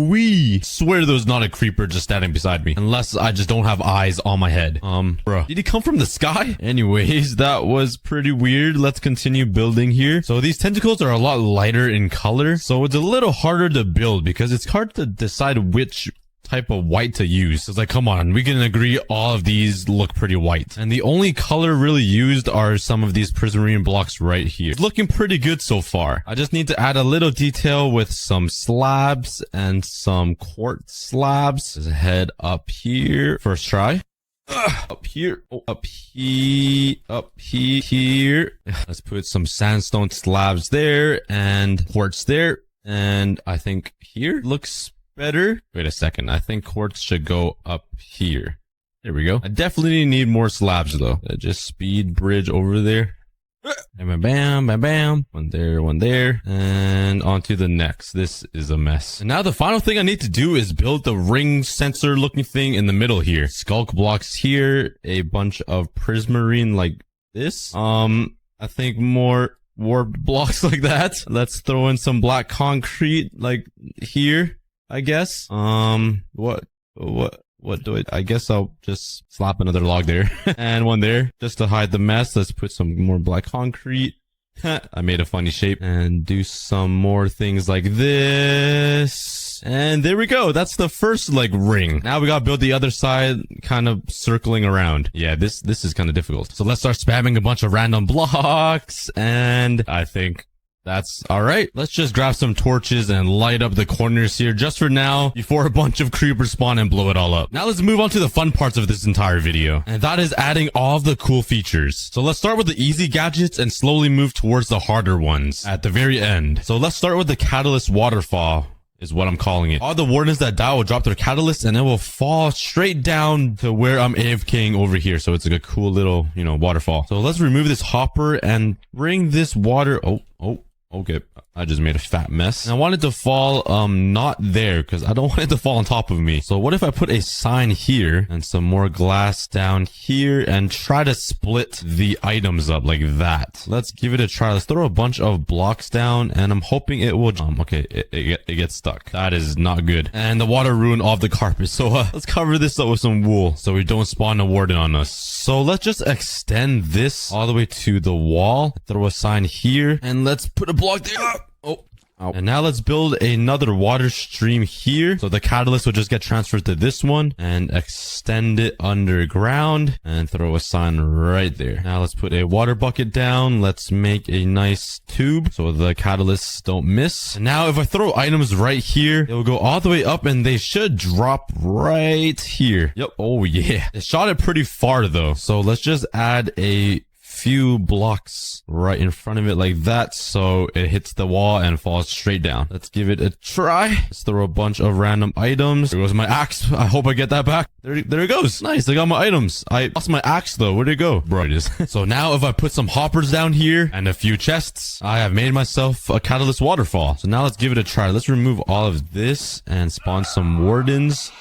we swear there was not a creeper just standing beside me, unless I just don't have eyes on my head. Bro, did he come from the sky? Anyways, that was pretty weird. Let's continue building here. So these tentacles are a lot lighter in color, so it's a little harder to build because it's hard to decide which type of white to use. It's like, come on, we can agree all of these look pretty white. And the only color really used are some of these prismarine blocks right here. It's looking pretty good so far. I just need to add a little detail with some slabs and some quartz slabs. Let's head up here. First try. Up here. Oh, up here. Let's put some sandstone slabs there and quartz there. And I think here looks better. Wait a second. I think quartz should go up here. There we go. I definitely need more slabs though. Just speed bridge over there. Bam, bam, bam, bam. One there. And on to the next. This is a mess. And now the final thing I need to do is build the ring sensor looking thing in the middle here. Skulk blocks here. A bunch of prismarine like this. I think more warped blocks like that. Let's throw in some black concrete like here, I guess. What do I guess I'll just slap another log there and one there just to hide the mess. Let's put some more black concrete. I made a funny shape and do some more things like this. And there we go. That's the first like ring. Now we gotta build the other side kind of circling around. Yeah, this is kind of difficult. So let's start spamming a bunch of random blocks. And I think that's all right. Let's just grab some torches and light up the corners here just for now before a bunch of creepers spawn and blow it all up. Now let's move on to the fun parts of this entire video. And that is adding all of the cool features. So let's start with the easy gadgets and slowly move towards the harder ones at the very end. So let's start with the catalyst waterfall is what I'm calling it. All the wardens that die will drop their catalyst and it will fall straight down to where I'm AFKing over here. So it's like a cool little, waterfall. So let's remove this hopper and bring this water. Okay, I just made a fat mess. And I want it to fall, not there, because I don't want it to fall on top of me. So what if I put a sign here and some more glass down here and try to split the items up like that? Let's give it a try. Let's throw a bunch of blocks down and I'm hoping it will, okay, it gets stuck. That is not good. And the water ruined all of the carpet. So, let's cover this up with some wool so we don't spawn a warden on us. So let's just extend this all the way to the wall. Throw a sign here and let's put a block there. Oh. And now let's build another water stream here. So the catalyst will just get transferred to this one and extend it underground and throw a sign right there. Now let's put a water bucket down. Let's make a nice tube so the catalysts don't miss. And now if I throw items right here, it will go all the way up and they should drop right here. Yep. Oh yeah. It shot it pretty far though. So let's just add a few blocks right in front of it like that so it hits the wall and falls straight down. Let's give it a try. Let's throw a bunch of random items. There goes my axe. I hope I get that back. There it goes. Nice. I got my items. I lost my axe though. Where'd it go? Bro, it is. So now if I put some hoppers down here and a few chests, I have made myself a catalyst waterfall. So now let's give it a try. Let's remove all of this and spawn some wardens.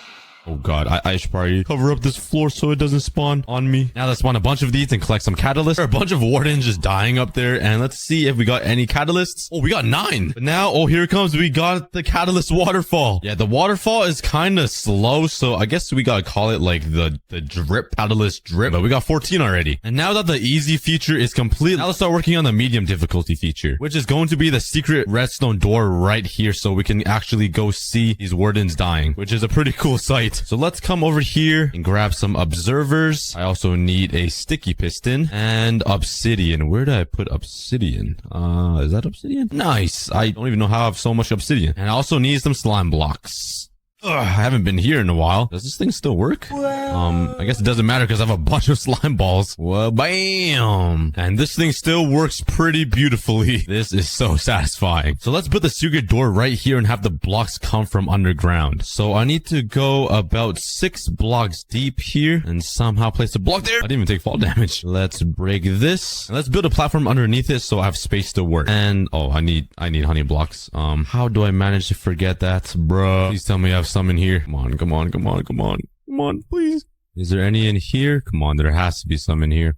Oh god, I should probably cover up this floor so it doesn't spawn on me. Now let's spawn a bunch of these and collect some catalysts. There are a bunch of wardens just dying up there. And let's see if we got any catalysts. Oh, we got 9. But now, oh, here it comes. We got the catalyst waterfall. Yeah, the waterfall is kind of slow. So I guess we gotta call it like the drip, catalyst drip. But we got 14 already. And now that the easy feature is complete, now let's start working on the medium difficulty feature, which is going to be the secret redstone door right here. So we can actually go see these wardens dying, which is a pretty cool sight. So let's come over here and grab some observers. I also need a sticky piston and obsidian. Where did I put obsidian? Is that obsidian? Nice. I don't even know how I have so much obsidian. And I also need some slime blocks. Ugh, I haven't been here in a while. Does this thing still work? I guess it doesn't matter because I have a bunch of slime balls. Well, bam! And this thing still works pretty beautifully. This is so satisfying. So let's put the secret door right here and have the blocks come from underground. So I need to go about 6 blocks deep here and somehow place a block there. I didn't even take fall damage. Let's break this. And let's build a platform underneath it so I have space to work. And, oh, I need honey blocks. How do I manage to forget that, bruh? Please tell me I have some in here. Come on, please. Is there any in here? Come on, there has to be some in here.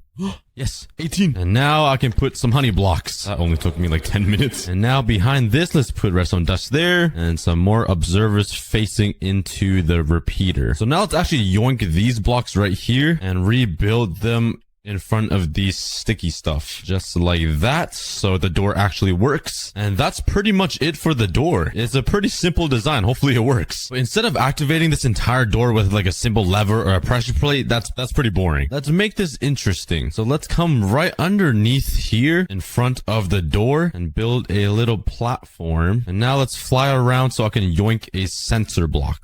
Yes, 18. And now I can put some honey blocks. That only took me like 10 minutes. And now behind this, let's put redstone dust there and some more observers facing into the repeater. So now let's actually yoink these blocks right here and rebuild them in front of these sticky stuff, just like that, so the door actually works. And that's pretty much it for the door. It's a pretty simple design. Hopefully it works. But instead of activating this entire door with like a simple lever or a pressure plate, that's pretty boring. Let's make this interesting. So let's come right underneath here in front of the door and build a little platform. And now let's fly around so I can yoink a sensor block.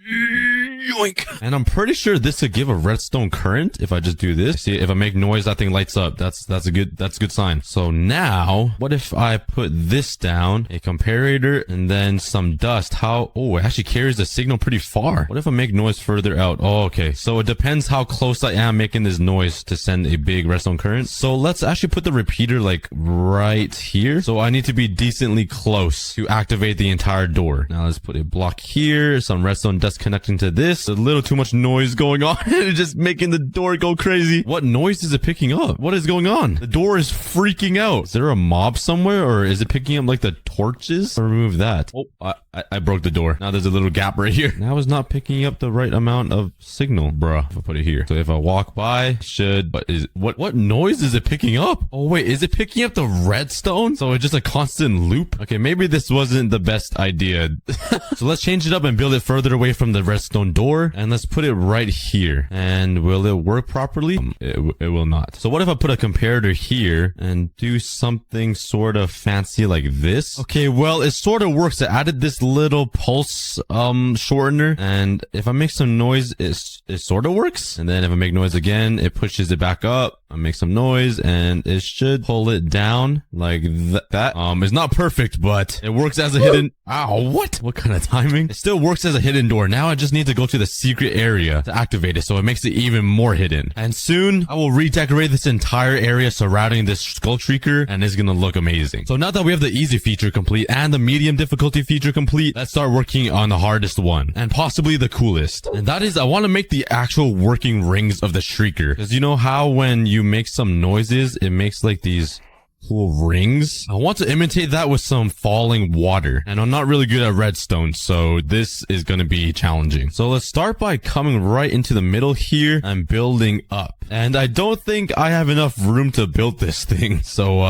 Yoink. And I'm pretty sure this could give a redstone current if I just do this. See, if I make noise, that thing lights up. That's a good sign. So now, what if I put this down, a comparator, and then some dust? Oh, it actually carries the signal pretty far. What if I make noise further out? Oh, okay. So it depends how close I am making this noise to send a big redstone current. So let's actually put the repeater like right here. So I need to be decently close to activate the entire door. Now let's put a block here, some redstone dust connecting to this. A little too much noise going on. It's just making the door go crazy. What noise is it picking up? What is going on? The door is freaking out. Is there a mob somewhere, or is it picking up like the torches? I'll remove that. Oh, I broke the door. Now there's a little gap right here. Now it's not picking up the right amount of signal, bruh. If I put it here. So if I walk by, what noise is it picking up? Oh wait, is it picking up the redstone? So it's just a constant loop? Okay, maybe this wasn't the best idea. So let's change it up and build it further away from the redstone door, and let's put it right here. And will it work properly? It will not. So what if I put a comparator here and do something sort of fancy like this? Okay, well, it sort of works. I added this little pulse shortener, and if I make some noise, it sort of works. And then if I make noise again, it pushes it back up. I make some noise and it should pull it down like that. It's not perfect, but it works as a hidden. Ow, what kind of timing? It still works as a hidden door. Now I just need to go to the secret area to activate it, so it makes it even more hidden. And soon I will redecorate this entire area surrounding this skull shrieker, and it's gonna look amazing. So now that we have the easy feature complete and the medium difficulty feature complete, let's start working on the hardest one and possibly the coolest. And that is, I want to make the actual working rings of the shrieker, because you know how when you make some noises, it makes like these cool rings. I want to imitate that with some falling water, and I'm not really good at redstone, so this is going to be challenging. So let's start by coming right into the middle here and building up. And I don't think I have enough room to build this thing. So,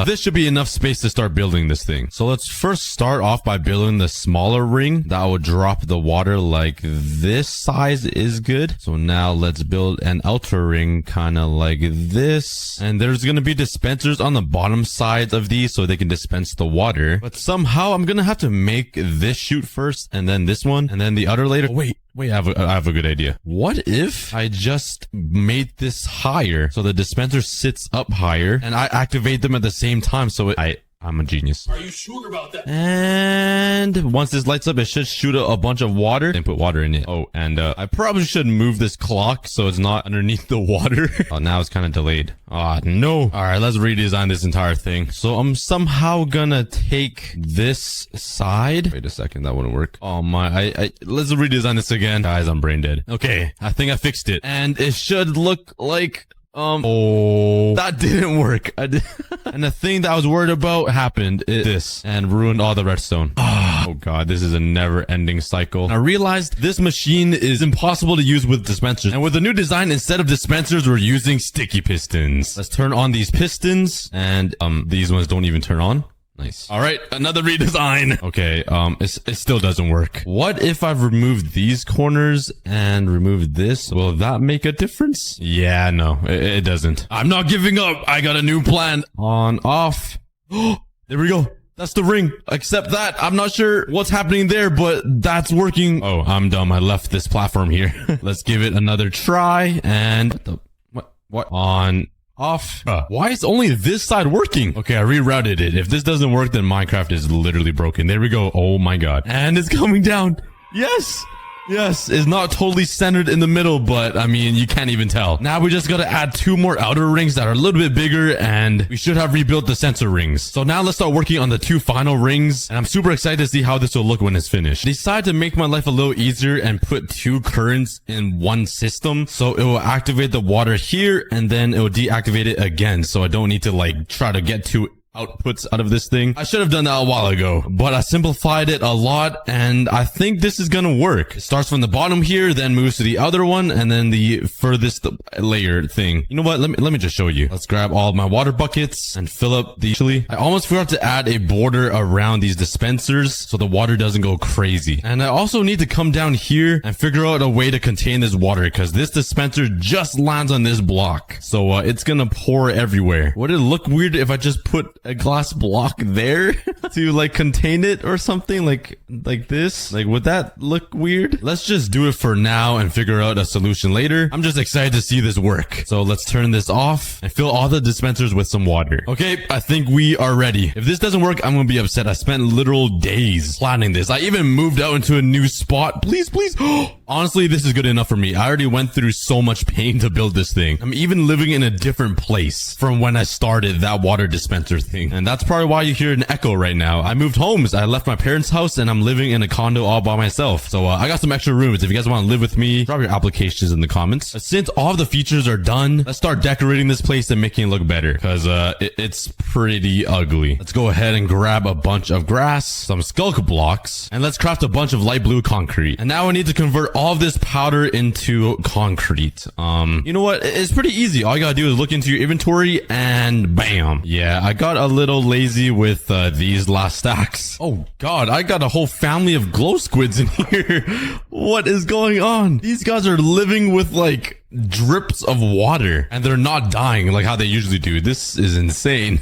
this should be enough space to start building this thing. So let's first start off by building the smaller ring that will drop the water like this size is good. So now let's build an outer ring kind of like this. And there's going to be dispensers on the bottom sides of these so they can dispense the water. But somehow I'm going to have to make this chute first and then this one and then the other later. Oh, wait, I have a good idea. What if I just made this higher so the dispenser sits up higher and I activate them at the same time? So I'm a genius. Are you sure about that? And once this lights up, it should shoot a bunch of water and put water in it. Oh, and I probably should move this clock so it's not underneath the water. Oh, now it's kind of delayed. Ah, no. All right, let's redesign this entire thing. So I'm somehow gonna take this side. Wait a second, that wouldn't work. Oh my, let's redesign this again. Guys, I'm brain dead. Okay, I think I fixed it. And it should look like... oh, that didn't work. And the thing that I was worried about happened. This and ruined all the redstone. Oh god, this is a never-ending cycle. I realized this machine is impossible to use with dispensers. And with the new design, instead of dispensers, we're using sticky pistons. Let's turn on these pistons, and these ones don't even turn on. Nice. All right, another redesign. Okay, it still doesn't work. What if I've removed these corners and removed this? Will that make a difference? Yeah, no, it doesn't. I'm not giving up. I got a new plan. On, off. There we go. That's the ring. Except that I'm not sure what's happening there, but that's working. Oh, I'm dumb. I left this platform here. Let's give it another try. And what? On, off. Why is only this side working? Okay, I rerouted it. If this doesn't work, then Minecraft is literally broken. There we go. Oh my god. And it's coming down. Yes. Yes, it's not totally centered in the middle, but I mean, you can't even tell. Now we just gotta add 2 more outer rings that are a little bit bigger, and we should have rebuilt the sensor rings. So now let's start working on the 2 final rings, and I'm super excited to see how this will look when it's finished. Decide to make my life a little easier and put 2 currents in one system, so it will activate the water here, and then it will deactivate it again, so I don't need to like try to get 2 outputs out of this thing. I should have done that a while ago, but I simplified it a lot, and I think this is gonna work. It starts from the bottom here, then moves to the other one, and then the furthest layer thing. You know what? Let me just show you. Let's grab all of my water buckets and fill up the chili. I almost forgot to add a border around these dispensers so the water doesn't go crazy. And I also need to come down here and figure out a way to contain this water, because this dispenser just lands on this block. So it's gonna pour everywhere. Would it look weird if I just put a glass block there to like contain it or something like this? Like, would that look weird? Let's just do it for now and figure out a solution later. I'm just excited to see this work. So let's turn this off and fill all the dispensers with some water. Okay, I think we are ready. If this doesn't work, I'm gonna be upset. I spent literal days planning this. I even moved out into a new spot. Please, please. Honestly, this is good enough for me. I already went through so much pain to build this thing. I'm even living in a different place from when I started that water dispenser thing. And that's probably why you hear an echo right now. I moved homes. I left my parents' house and I'm living in a condo all by myself. So I got some extra rooms. If you guys want to live with me, drop your applications in the comments. Since all of the features are done, let's start decorating this place and making it look better, because it's pretty ugly. Let's go ahead and grab a bunch of grass, some skulk blocks, and let's craft a bunch of light blue concrete. And now I need to convert all of this powder into concrete. You know what? It's pretty easy. All you gotta do is look into your inventory and bam. Yeah, I got a little lazy with these last stacks. Oh god, I got a whole family of glow squids in here. What is going on? These guys are living with like drips of water and they're not dying like how they usually do. This is insane.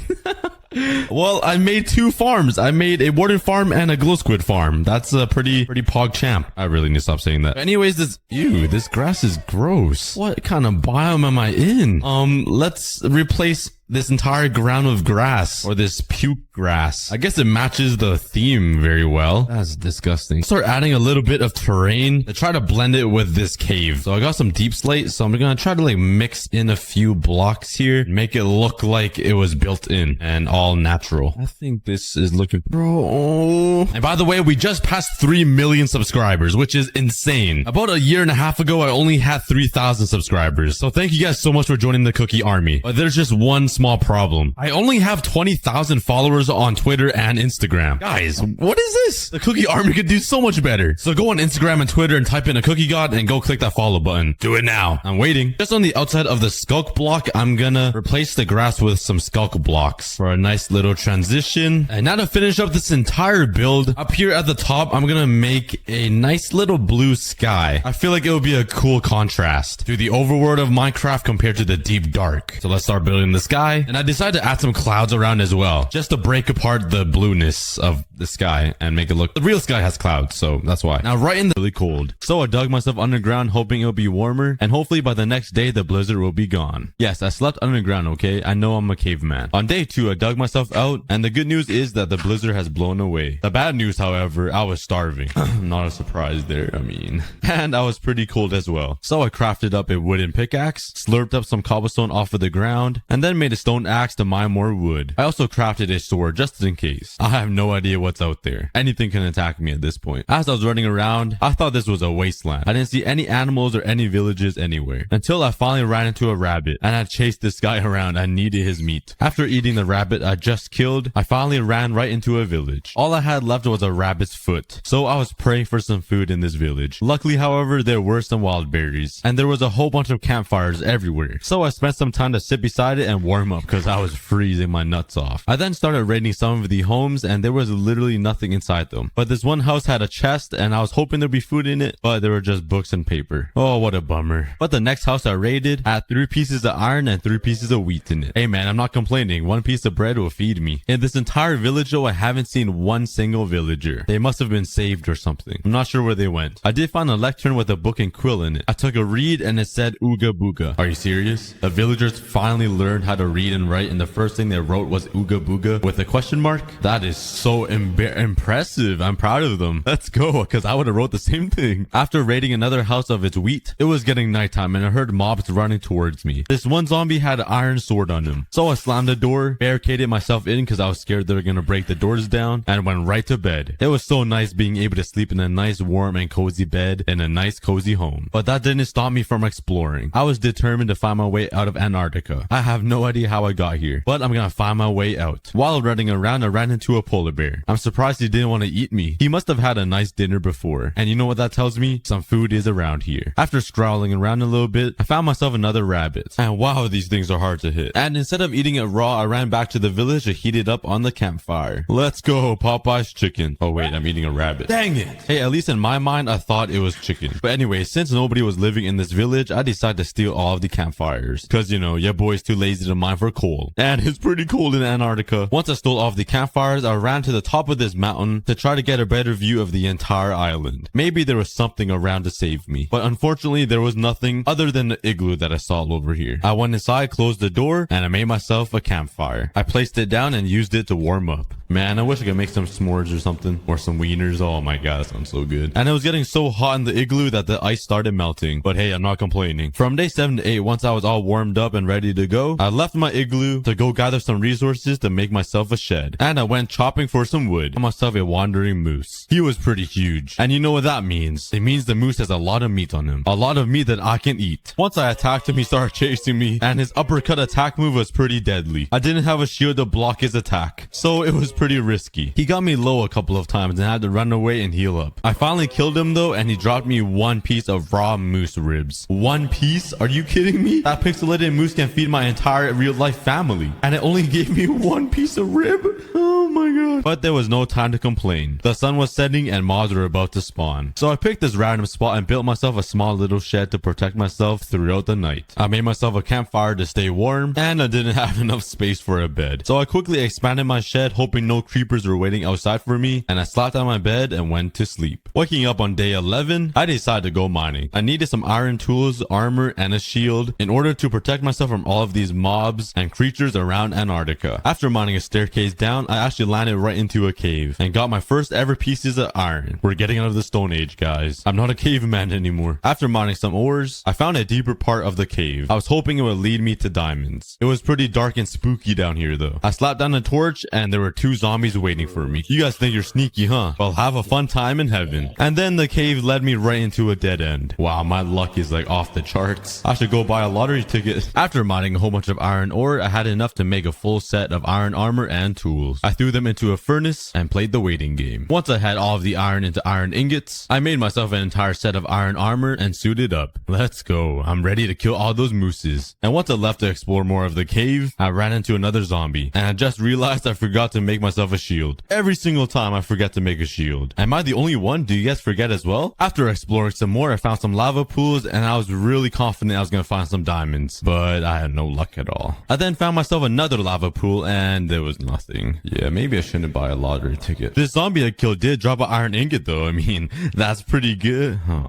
Well, I made 2 farms. I made a warden farm and a glow squid farm. That's a pretty pog champ. I really need to stop saying that. But anyways, this grass is gross. What kind of biome am I in? Let's replace this entire ground of grass, or this puke grass. I guess it matches the theme very well. That's disgusting. Start adding a little bit of terrain to try to blend it with this cave. So I got some deep slate, so I'm gonna try to like mix in a few blocks here, make it look like it was built in and all natural. I think this is looking And by the way, we just passed 3 million subscribers, which is insane. About a year and a half ago, I only had 3,000 subscribers. So thank you guys so much for joining the Cookie Army. But there's just one small problem. I only have 20,000 followers on Twitter and Instagram. Guys, what is this? The Cookie Army could do so much better. So go on Instagram and Twitter and type in aCookieGod and go click that follow button. Do it now. I'm waiting. Just on the outside of the skulk block, I'm gonna replace the grass with some skulk blocks for a nice little transition. And now to finish up this entire build, up here at the top, I'm gonna make a nice little blue sky. I feel like it would be a cool contrast to the overworld of Minecraft compared to the deep dark. So let's start building the sky. And I decided to add some clouds around as well, just to break apart the blueness of the sky and make it look, the real sky has clouds, so that's why. Now right in the really cold. So I dug myself underground hoping it'll be warmer, and hopefully by the next day the blizzard will be gone. Yes, I slept underground, okay? I know I'm a caveman. On day 2, I dug myself out, and the good news is that the blizzard has blown away. The bad news, however, I was starving. Not a surprise there, I mean. And I was pretty cold as well. So I crafted up a wooden pickaxe, slurped up some cobblestone off of the ground, and then made a stone axe to mine more wood. I also crafted a sword just in case. I have no idea what's out there. Anything can attack me at this point. As I was running around, I thought this was a wasteland. I didn't see any animals or any villages anywhere. Until I finally ran into a rabbit and I chased this guy around. I needed his meat. After eating the rabbit I just killed, I finally ran right into a village. All I had left was a rabbit's foot. So I was praying for some food in this village. Luckily, however, there were some wild berries and there was a whole bunch of campfires everywhere. So I spent some time to sit beside it and warm up because I was freezing my nuts off. I then started raiding some of the homes and there was literally nothing inside them. But this one house had a chest and I was hoping there'd be food in it, but there were just books and paper. Oh, what a bummer. But the next house I raided had 3 pieces of iron and 3 pieces of wheat in it. Hey man, I'm not complaining. 1 piece of bread will feed me. In this entire village though, I haven't seen one single villager. They must have been saved or something. I'm not sure where they went. I did find a lectern with a book and quill in it. I took a read and it said Ooga Booga. Are you serious? The villagers finally learned how to read and write and the first thing they wrote was Ooga Booga with a question mark? That is so Impressive. I'm proud of them. Let's go, because I would have wrote the same thing. After raiding another house of its wheat, it was getting nighttime and I heard mobs running towards me. This one zombie had an iron sword on him. So I slammed the door, barricaded myself in because I was scared they were going to break the doors down, and went right to bed. It was so nice being able to sleep in a nice warm and cozy bed in a nice cozy home. But that didn't stop me from exploring. I was determined to find my way out of Antarctica. I have no idea how I got here, but I'm gonna find my way out. While running around, I ran into a polar bear. I'm surprised he didn't want to eat me. He must have had a nice dinner before. And you know what that tells me? Some food is around here. After scrolling around a little bit, I found myself another rabbit. And wow, these things are hard to hit. And instead of eating it raw, I ran back to the village to heat it up on the campfire. Let's go, Popeye's chicken. Oh wait, I'm eating a rabbit. Dang it. Hey, at least in my mind, I thought it was chicken. But anyway, since nobody was living in this village, I decided to steal all of the campfires. Cause you know, your boy's too lazy to mine for coal. And it's pretty cold in Antarctica. Once I stole all of the campfires, I ran to the top of this mountain to try to get a better view of the entire island. Maybe there was something around to save me. But unfortunately, there was nothing other than the igloo that I saw over here. I went inside, closed the door, and I made myself a campfire. I placed it down and used it to warm up. Man, I wish I could make some s'mores or something. Or some wieners. Oh my god, that sounds so good. And it was getting so hot in the igloo that the ice started melting. But hey, I'm not complaining. From day 7 to 8, once I was all warmed up and ready to go, I left my igloo to go gather some resources to make myself a shed. And I went chopping for some wood. I myself a wandering moose. He was pretty huge. And you know what that means? It means the moose has a lot of meat on him. A lot of meat that I can eat. Once I attacked him, he started chasing me. And his uppercut attack move was pretty deadly. I didn't have a shield to block his attack. So it was pretty risky. He got me low a couple of times and I had to run away and heal up. I finally killed him though, and he dropped me one piece of raw moose ribs. One piece? Are you kidding me? That pixelated moose can feed my entire real life family. And it only gave me one piece of rib? Oh my god. But there was no time to complain. The sun was setting and mobs were about to spawn. So I picked this random spot and built myself a small little shed to protect myself throughout the night. I made myself a campfire to stay warm, and I didn't have enough space for a bed. So I quickly expanded my shed, hoping no creepers were waiting outside for me, and I slapped on my bed and went to sleep. Waking up on day 11, I decided to go mining. I needed some iron tools, armor, and a shield in order to protect myself from all of these mobs and creatures around Antarctica. After mining a staircase down, I actually landed right into a cave and got my first ever pieces of iron. We're getting out of the Stone Age, guys. I'm not a caveman anymore. After mining some ores, I found a deeper part of the cave. I was hoping it would lead me to diamonds. It was pretty dark and spooky down here though. I slapped down a torch and there were 2 zombies waiting for me. You guys think you're sneaky, huh? Well, have a fun time in heaven. And then the cave led me right into a dead end. Wow, my luck is like off the charts. I should go buy a lottery ticket. After mining a whole bunch of iron ore, I had enough to make a full set of iron armor and tools. I threw them into a furnace and played the waiting game. Once I had all of the iron into iron ingots, I made myself an entire set of iron armor and suited up. Let's go. I'm ready to kill all those mooses. And once I left to explore more of the cave, I ran into another zombie. And I just realized I forgot to make myself a shield. Every single time I forget to make a shield. Am I the only one? Do you guys forget as well? After exploring some more, I found some lava pools and I was really confident I was gonna find some diamonds, but I had no luck at all. I then found myself another lava pool and there was nothing. Yeah, maybe I shouldn't buy a lottery ticket. This zombie I killed did drop an iron ingot though. I mean, that's pretty good. Huh.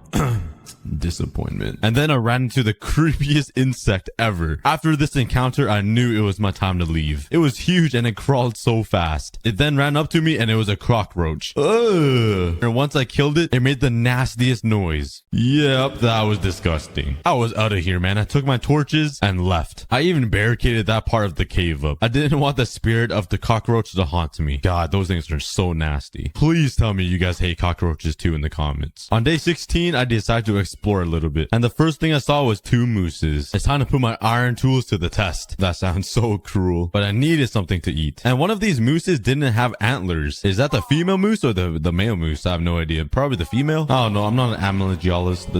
Disappointment. And then I ran into the creepiest insect ever. After this encounter, I knew it was my time to leave. It was huge and it crawled so fast. It then ran up to me and it was a cockroach. Ugh. And once I killed it, it made the nastiest noise. Yep, that was disgusting. I was out of here, man. I took my torches and left. I even barricaded that part of the cave up. I didn't want the spirit of the cockroach to haunt me. God, those things are so nasty. Please tell me you guys hate cockroaches too in the comments. On day 16, I decided to explore a little bit, and the first thing I saw was 2 mooses. It's time to put my iron tools to the test. That sounds so cruel, but I needed something to eat. And one of these mooses didn't have antlers. Is that the female moose or the male moose? I have no idea. Probably the female. I don't know. I'm not an amylogologist.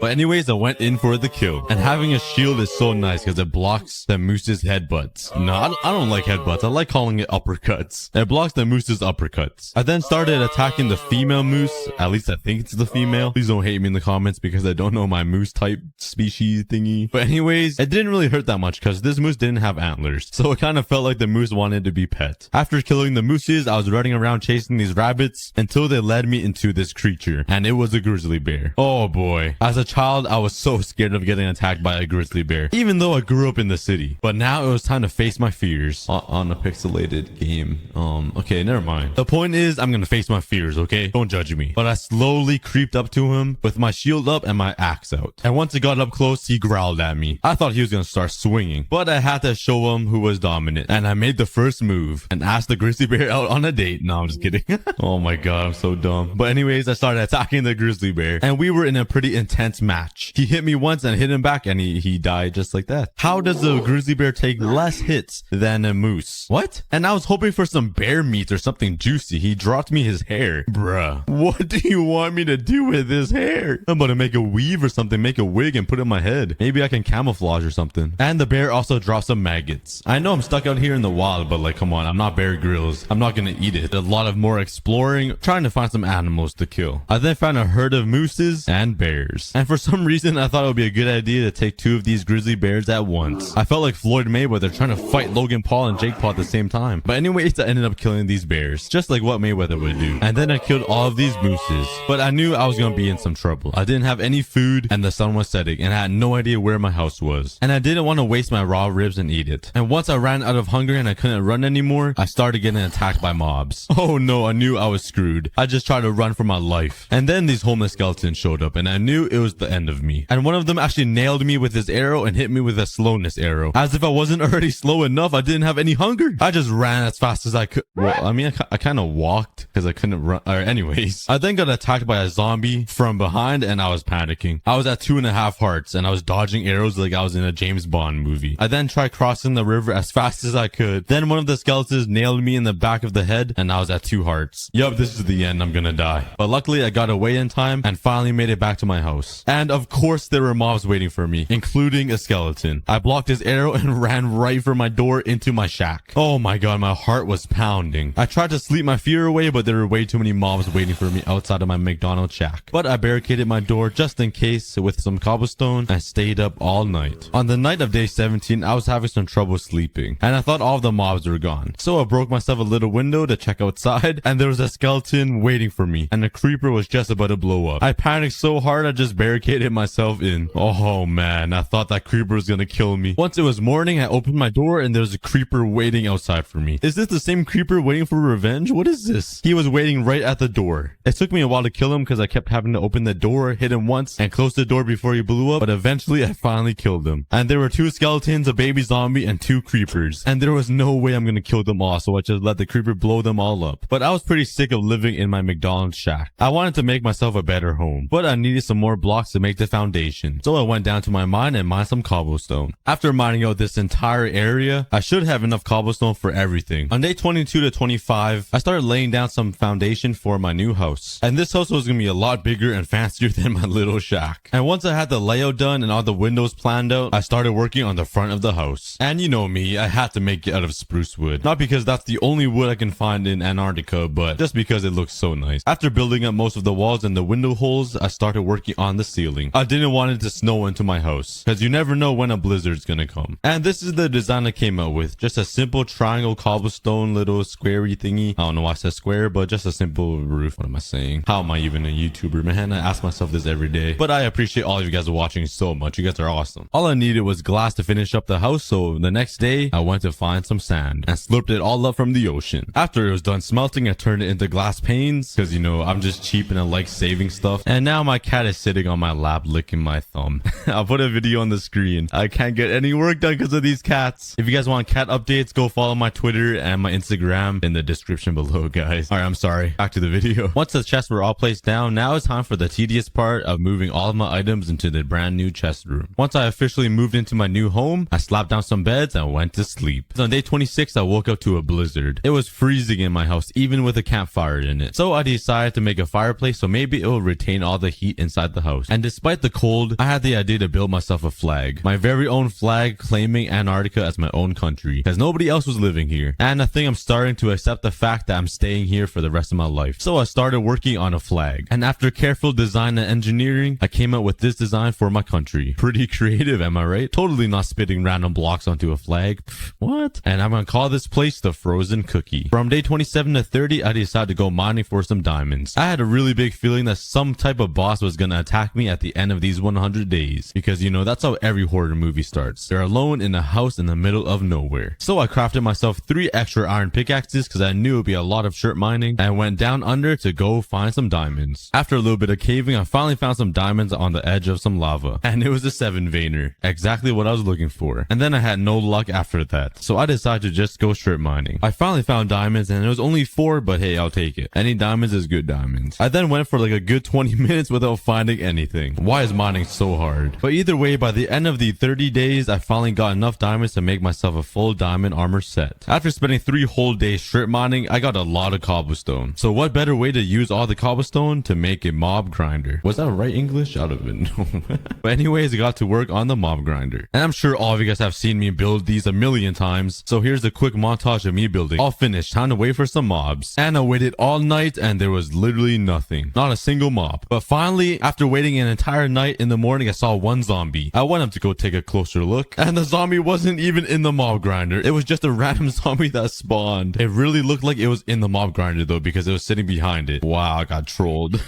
But anyways, I went in for the kill. And having a shield is so nice because it blocks the moose's headbutts. No, I don't like headbutts. I like calling it uppercuts. It blocks the moose's uppercuts. I then started attacking the female moose. At least I think it's the female. Please don't hate me in the comments because I don't know my moose type species thingy. But anyways, it didn't really hurt that much because this moose didn't have antlers. So it kind of felt like the moose wanted to be pet. After killing the mooses, I was running around chasing these rabbits until they led me into this creature. And it was a grizzly bear. Oh boy. As a child, I was so scared of getting attacked by a grizzly bear, even though I grew up in the city. But now it was time to face my fears on a pixelated game. Okay, never mind. The point is, I'm gonna face my fears, okay? Don't judge me. But I slowly creeped up to him with my shield up and my axe out. And once it got up close, he growled at me. I thought he was gonna start swinging, but I had to show him who was dominant. And I made the first move and asked the grizzly bear out on a date. No, I'm just kidding. Oh my god, I'm so dumb. But anyways, I started attacking the grizzly bear and we were in a pretty intense match. He hit me once and hit him back and he died just like that. How does the grizzly bear take less hits than a moose? What? And I was hoping for some bear meat or something juicy. He dropped me his hair. Bruh, what do you want me to do with this hair? I'm about to make a weave or something, make a wig and put it in my head. Maybe I can camouflage or something. And the bear also dropped some maggots. I know I'm stuck out here in the wild, but like, come on, I'm not Bear Grylls. I'm not gonna eat it. A lot of more exploring, trying to find some animals to kill. I then found a herd of mooses and bears. And for some reason, I thought it would be a good idea to take two of these grizzly bears at once. I felt like Floyd Mayweather trying to fight Logan Paul and Jake Paul at the same time. But anyways, I ended up killing these bears, just like what Mayweather would do. And then I killed all of these mooses. But I knew I was gonna be in some trouble. I didn't have any food and the sun was setting and I had no idea where my house was. And I didn't want to waste my raw ribs and eat it. And once I ran out of hunger and I couldn't run anymore, I started getting attacked by mobs. Oh no, I knew I was screwed. I just tried to run for my life. And then these homeless skeletons showed up and I knew it was the end of me. And one of them actually nailed me with his arrow and hit me with a slowness arrow. As if I wasn't already slow enough, I didn't have any hunger. I just ran as fast as I could. Well, I mean, I kind of walked because I couldn't run. Anyways, I then got attacked by a zombie from behind and I was panicking. I was at 2.5 hearts and I was dodging arrows like I was in a James Bond movie. I then tried crossing the river as fast as I could. Then one of the skeletons nailed me in the back of the head and I was at 2 hearts. Yup, this is the end. I'm gonna die. But luckily I got away in time and finally made it back to my house. And of course there were mobs waiting for me, including a skeleton. I blocked his arrow and ran right for my door into my shack. Oh my god, my heart was pounding. I tried to sleep my fear away, but there were way too many mobs waiting for me outside of my McDonald's shack. But I barricaded my door just in case with some cobblestone and stayed up all night. On the night of day 17, I was having some trouble sleeping and I thought all of the mobs were gone. So I broke myself a little window to check outside and there was a skeleton waiting for me and a creeper was just about to blow up. I panicked so hard I just barricaded myself in. Oh man, I thought that creeper was gonna kill me. Once it was morning, I opened my door and there was a creeper waiting outside for me. Is this the same creeper waiting for revenge? What is this? He was waiting right at the door. It took me a while to kill him because I kept having to open the door, hit him once, and close the door before he blew up, but eventually I finally killed him. And there were 2 skeletons, a baby zombie, and 2 creepers. And there was no way I'm gonna kill them all, so I just let the creeper blow them all up. But I was pretty sick of living in my McDonald's shack. I wanted to make myself a better home, but I needed some more blocks to make the foundation. So I went down to my mine and mined some cobblestone. After mining out this entire area, I should have enough cobblestone for everything. On day 22 to 25, I started laying down some foundation for my new house. And this house was gonna be a lot bigger and fancier than my little shack. And once I had the layout done and all the windows planned out, I started working on the front of the house. And you know me, I had to make it out of spruce wood. Not because that's the only wood I can find in Antarctica, but just because it looks so nice. After building up most of the walls and the window holes, I started working on the ceiling. I didn't want it to snow into my house, because you never know when a blizzard's gonna come. And this is the design I came out with. Just a simple triangle cobblestone little squarey thingy. I don't know why I said square, but just a simple roof. What am I saying? How am I even a YouTuber, man? I ask myself this every day. But I appreciate all of you guys watching so much. You guys are awesome. All I needed was glass to finish up the house, so the next day I went to find some sand and slurped it all up from the ocean. After it was done smelting, I turned it into glass panes because, you know, I'm just cheap and I like saving stuff. And now my cat is sitting on my lap licking my thumb. I'll put a video on the screen. I can't get any work done because of these cats. If you guys want cat updates, go follow my Twitter and my Instagram in the description below, guys. Alright, I'm sorry. Back to the video. Once the chests were all placed down, now it's time for the tedious part of moving all of my items into the brand new chest room. Once I officially moved into my new home, I slapped down some beds and went to sleep. On day 26, I woke up to a blizzard. It was freezing in my house, even with a campfire in it. So I decided to make a fireplace so maybe it will retain all the heat inside the house. And despite the cold, I had the idea to build myself a flag. My very own flag claiming Antarctica as my own country, because nobody else was living here. And I think I'm starting to accept the fact that I'm staying here for the rest of my life. So I started working on a flag. And after carefully careful design and engineering, I came up with this design for my country. Pretty creative, am I right? Totally not spitting random blocks onto a flag. Pff, what? And I'm gonna call this place the Frozen Cookie. From day 27 to 30, I decided to go mining for some diamonds. I had a really big feeling that some type of boss was gonna attack me at the end of these 100 days. Because, you know, that's how every horror movie starts. They're alone in a house in the middle of nowhere. So I crafted myself 3 extra iron pickaxes because I knew it would be a lot of shirt mining, and went down under to go find some diamonds. After a little bit of caving, I finally found some diamonds on the edge of some lava, and it was a 7-veiner. Exactly what I was looking for. And then I had no luck after that, so I decided to just go shirt mining. I finally found diamonds, and it was only 4, but hey, I'll take it. Any diamonds is good diamonds. I then went for like a good 20 minutes without finding anything. Why is mining so hard? But either way, by the end of the 30 days, I finally got enough diamonds to make myself a full diamond armor set. After spending 3 whole days shirt mining, I got a lot of cobblestone. So what better way to use all the cobblestone to make a mob grinder? Was that right English? I don't even know. But anyways, I got to work on the mob grinder. And I'm sure all of you guys have seen me build these a million times. So here's a quick montage of me building. All finished. Time to wait for some mobs. And I waited all night and there was literally nothing. Not a single mob. But finally, after waiting an entire night, in the morning I saw one zombie. I went up to go take a closer look, and the zombie wasn't even in the mob grinder. It was just a random zombie that spawned. It really looked like it was in the mob grinder though, because it was sitting behind it. Wow, I got trolled.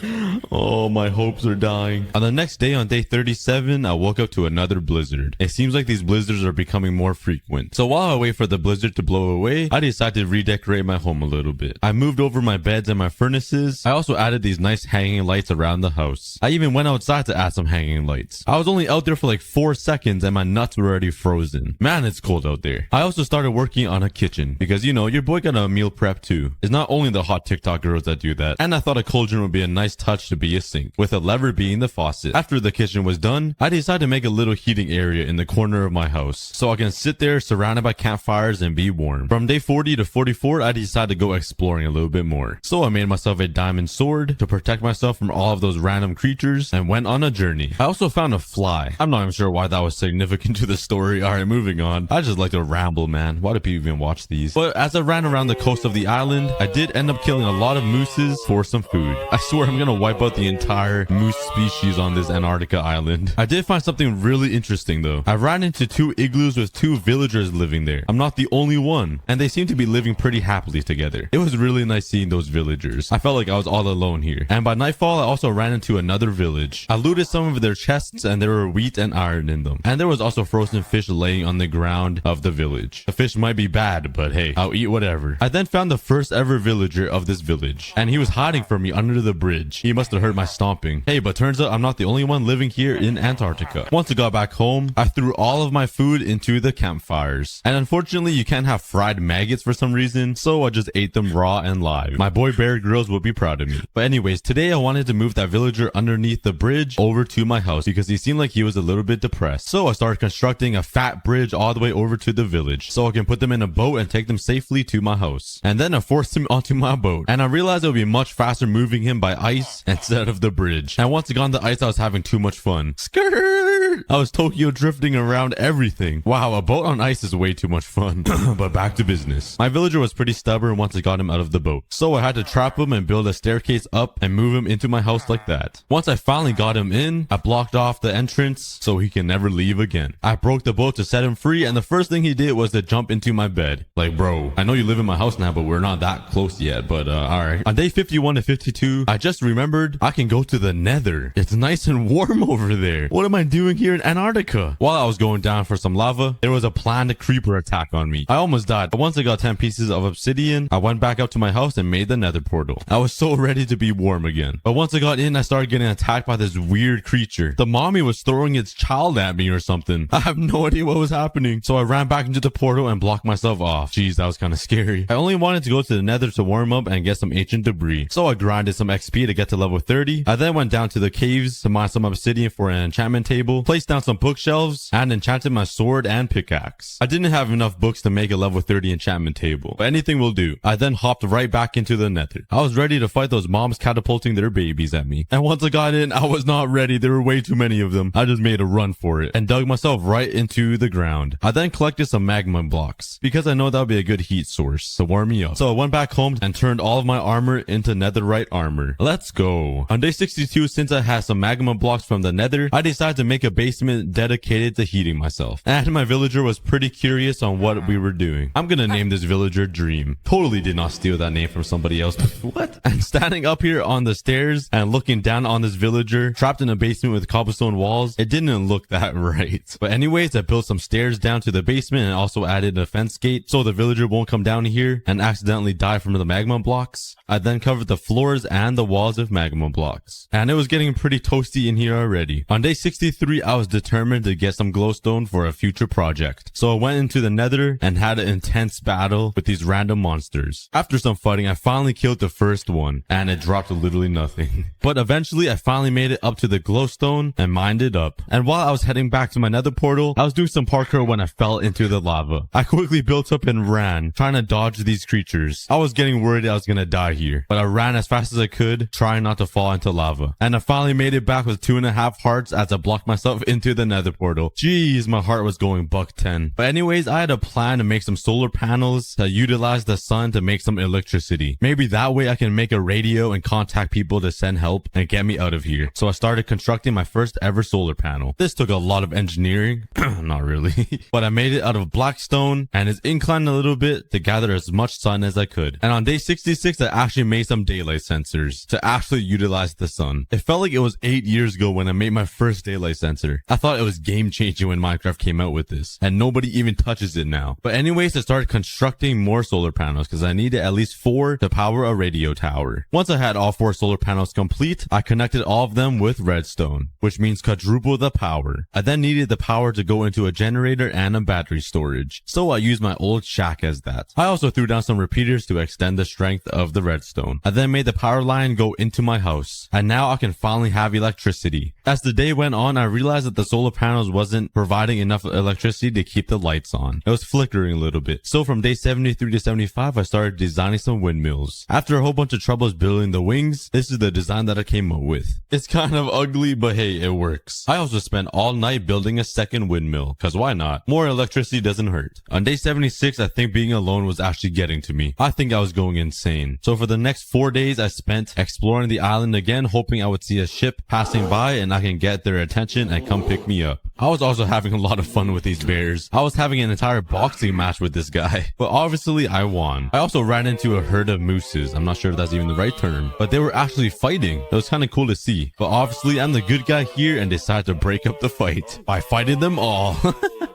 Oh, my hopes are dying. On the next day, on day 37, I woke up to another blizzard. It seems like these blizzards are becoming more frequent. So while I wait for the blizzard to blow away, I decided to redecorate my home a little bit. I moved over my beds and my furnaces. I also added these nice hanging lights around the house. I even went outside to add some hanging lights. I was only out there for like 4 seconds and my nuts were already frozen. Man, it's cold out there. I also started working on a kitchen because, you know, your boy got a meal prep too. It's not only the hot TikTok girls that do that. And I thought a cauldron would be a nice touch to be a sink, with a lever being the faucet. After the kitchen was done, I decided to make a little heating area in the corner of my house so I can sit there surrounded by campfires and be warm. From day 40 to 44, I decided to go exploring a little bit more. So I made myself a diamond sword to protect myself from all of those random creatures and went on a journey. I also found a fly. I'm not even sure why that was significant to the story. Alright, moving on. I just like to ramble, man. Why do people even watch these? But as I ran around the coast of the island, I did end up killing a lot of mooses for some food. I swear I'm gonna wipe out the entire moose species on this Antarctica island. I did find something really interesting though. I ran into 2 igloos with 2 villagers living there. I'm not the only one, and they seem to be living pretty happily together. It was really nice seeing those villagers. I felt like I was all alone here. And by nightfall, I also ran into another village. I looted some of their chests and there were wheat and iron in them. And there was also frozen fish laying on the ground of the village. The fish might be bad, but hey, I'll eat whatever. I then found the first ever villager of this village, and he was hiding from me under the bridge. He must have heard my stomping. Hey, but turns out I'm not the only one living here in Antarctica. Once I got back home, I threw all of my food into the campfires. And unfortunately, you can't have fried maggots for some reason, so I just ate them raw and live. My boy Bear Grylls would be proud of me. But anyways, today I wanted to move that villager underneath the bridge over to my house because he seemed like he was a little bit depressed. So I started constructing a fat bridge all the way over to the village so I can put them in a boat and take them safely to my house. And then I forced him onto my boat, and I realized it would be much faster moving him by ice instead of the bridge. And once I got on the ice, I was having too much fun. Skirt! I was Tokyo drifting around everything. Wow, a boat on ice is way too much fun. But back to business. My villager was pretty stubborn once I got him out of the boat, so I had to trap him and build a staircase up and move him into my house like that. Once I finally got him in, I blocked off the entrance so he can never leave again. I broke the boat to set him free, and the first thing he did was to jump into my bed. Like, bro, I know you live in my house now, but we're not that close yet, but alright. On day 51 to 52, I just remembered I can go to the nether. It's nice and warm over there. What am I doing here in Antarctica? While I was going down for some lava, there was a planned creeper attack on me. I almost died, but once I got 10 pieces of obsidian, I went back up to my house and made the nether portal. I was so ready to be warm again. But once I got in, I started getting attacked by this weird creature. The mommy was throwing its child at me or something. I have no idea what was happening. So I ran back into the portal and blocked myself off. Jeez, that was kind of scary. I only wanted to go to the nether to warm up and get some ancient debris. So I grinded some XP to get to level 30. I then went down to the caves to mine some obsidian for an enchantment table, placed down some bookshelves, and enchanted my sword and pickaxe. I didn't have enough books to make a level 30 enchantment table, but anything will do. I then hopped right back into the nether. I was ready to fight those moms catapulting their babies at me. And once I got in, I was not ready. There were way too many of them. I just made a run for it and dug myself right into the ground. I then collected some magma blocks because I know that would be a good heat source to warm me up. So I went back home and turned all of my armor into netherite armor. Let's go. On day 62, since I had some magma blocks from the nether, I decided to make a basement dedicated to heating myself. And my villager was pretty curious on what we were doing. I'm gonna name this villager Dream. Totally did not steal that name from somebody else. What? And standing up here on the stairs and looking down on this villager trapped in a basement with cobblestone walls, it didn't look that right. But anyways, I built some stairs down to the basement and also added a fence gate so the villager won't come down here and accidentally die from the magma blocks. I then covered the floors and the walls with magma blocks. And it was getting pretty toasty in here already. On day 63, I was determined to get some glowstone for a future project. So I went into the nether and had an intense battle with these random monsters. After some fighting, I finally killed the first one and it dropped literally nothing. But eventually I finally made it up to the glowstone and mined it up. And while I was heading back to my nether portal, I was doing some parkour when I fell into the lava. I quickly built up and ran, trying to dodge these creatures. I was getting worried I was gonna die here, but I ran as fast as I could, trying not to fall into lava. And I finally made it back with 2.5 hearts as I blocked myself into the nether portal. Jeez, my heart was going buck 10. But anyways, I had a plan to make some solar panels that utilize the sun to make some electricity. Maybe that way I can make a radio and contact people to send help and get me out of here. So I started constructing my first ever solar panel. This took a lot of engineering. Not really. But I made it out of black stone and it's inclined a little bit to gather as much sun as I could. And on day 66, I actually made some daylight sensors to actually utilize the sun. It felt like it was 8 years ago when I made my first daylight sensor. I thought it was game changing when Minecraft came out with this, and nobody even touches it now. But anyways, I started constructing more solar panels because I needed at least 4 to power a radio tower. Once I had all 4 solar panels complete, I connected all of them with redstone, which means quadruple the power. I then needed the power to go into a generator and a battery storage, so I used my old shack as that. I also threw down some repeaters to extend the strength of the redstone. I then made the power line go into my house, and now I can finally have electricity. As the day went on, I realized that the solar panels wasn't providing enough electricity to keep the lights on. It was flickering a little bit. So from day 73 to 75, I started designing some windmills. After a whole bunch of troubles building the wings, this is the design that I came up with. It's kind of ugly, but hey, it works. I also spent all night building a second windmill, cause why not? More electricity doesn't hurt. On day 76, I think being alone was actually getting to me. I think I was going insane. So for the next 4 days, I spent exploring the island again, hoping I would see a ship passing by and I can get their attention and come pick me up. I was also having a lot of fun with these bears. I was having an entire boxing match with this guy, but obviously I won. I also ran into a herd of mooses. I'm not sure if that's even the right term, but they were actually fighting. It was kind of cool to see, but obviously I'm the good guy here and decided to break up the fight by fighting them all.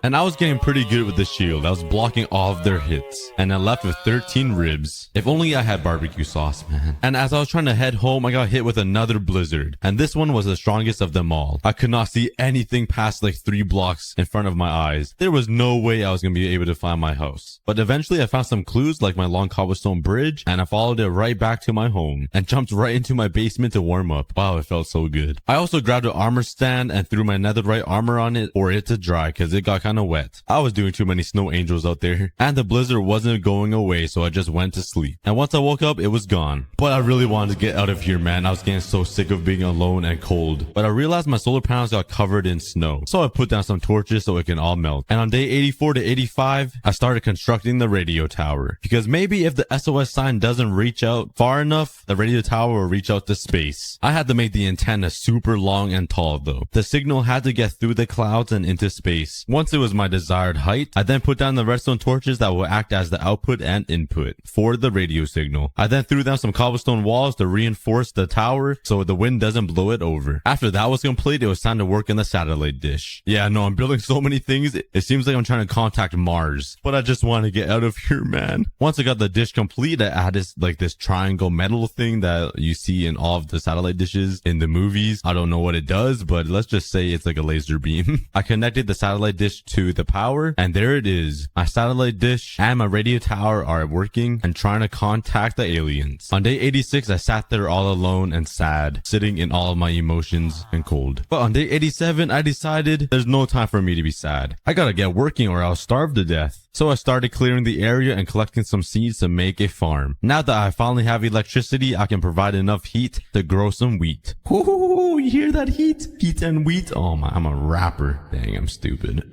And I was getting pretty good with the shield. I was blocking all of their hits, and I left with 13 ribs. If only I had barbecue sauce, man. And as I was trying to head home, I got hit with another blizzard, and this one was the strongest of them all. I could not see anything past like 3 blocks in front of my eyes. There was no way I was gonna be able to find my house. But eventually I found some clues like my long cobblestone bridge, and I followed it right back to my home and jumped right into my basement to warm up. Wow, it felt so good. I also grabbed an armor stand and threw my netherite armor on it for it to dry because it got kind of wet. I was doing too many snow angels out there, and the blizzard wasn't going away, so I just went to sleep. And once I woke up, it was gone. But I really wanted to get out of here, man. I was getting so sick of being alone and cold. But I realized my solar panels got covered in snow, so I put down some torches so it can all melt. And on day 84 to 85, I started constructing the radio tower, because maybe if the SOS sign doesn't reach out far enough, the radio tower will reach out to space. I had to make the antenna super long and tall though. The signal had to get through the clouds and into space. Once it was my desired height, I then put down the redstone torches that will act as the output and input for the radio signal. I then threw down some cobblestone walls to reinforce the tower so the wind doesn't blow it over. After that was complete, it was time to work in the satellite dish. Yeah, no, I'm building so many things. It seems like I'm trying to contact Mars, but I just want to get out of here, man. Once I got the dish complete, I added like this triangle metal thing that you see in all of the satellite dishes in the movies. I don't know what it does, but let's just say it's like a laser beam. I connected the satellite dish to the power, and there it is. My satellite dish and my radio tower are working and trying to contact the aliens. On day 86, I sat there all alone and sad, sitting in all of my emotions and cold. But on day 87, I decided there's no time for me to be sad. I gotta get working or I'll starve to death. So I started clearing the area and collecting some seeds to make a farm. Now that I finally have electricity, I can provide enough heat to grow some wheat. Ooh, you hear that heat? Heat and wheat? Oh my, I'm a rapper. Dang, I'm stupid.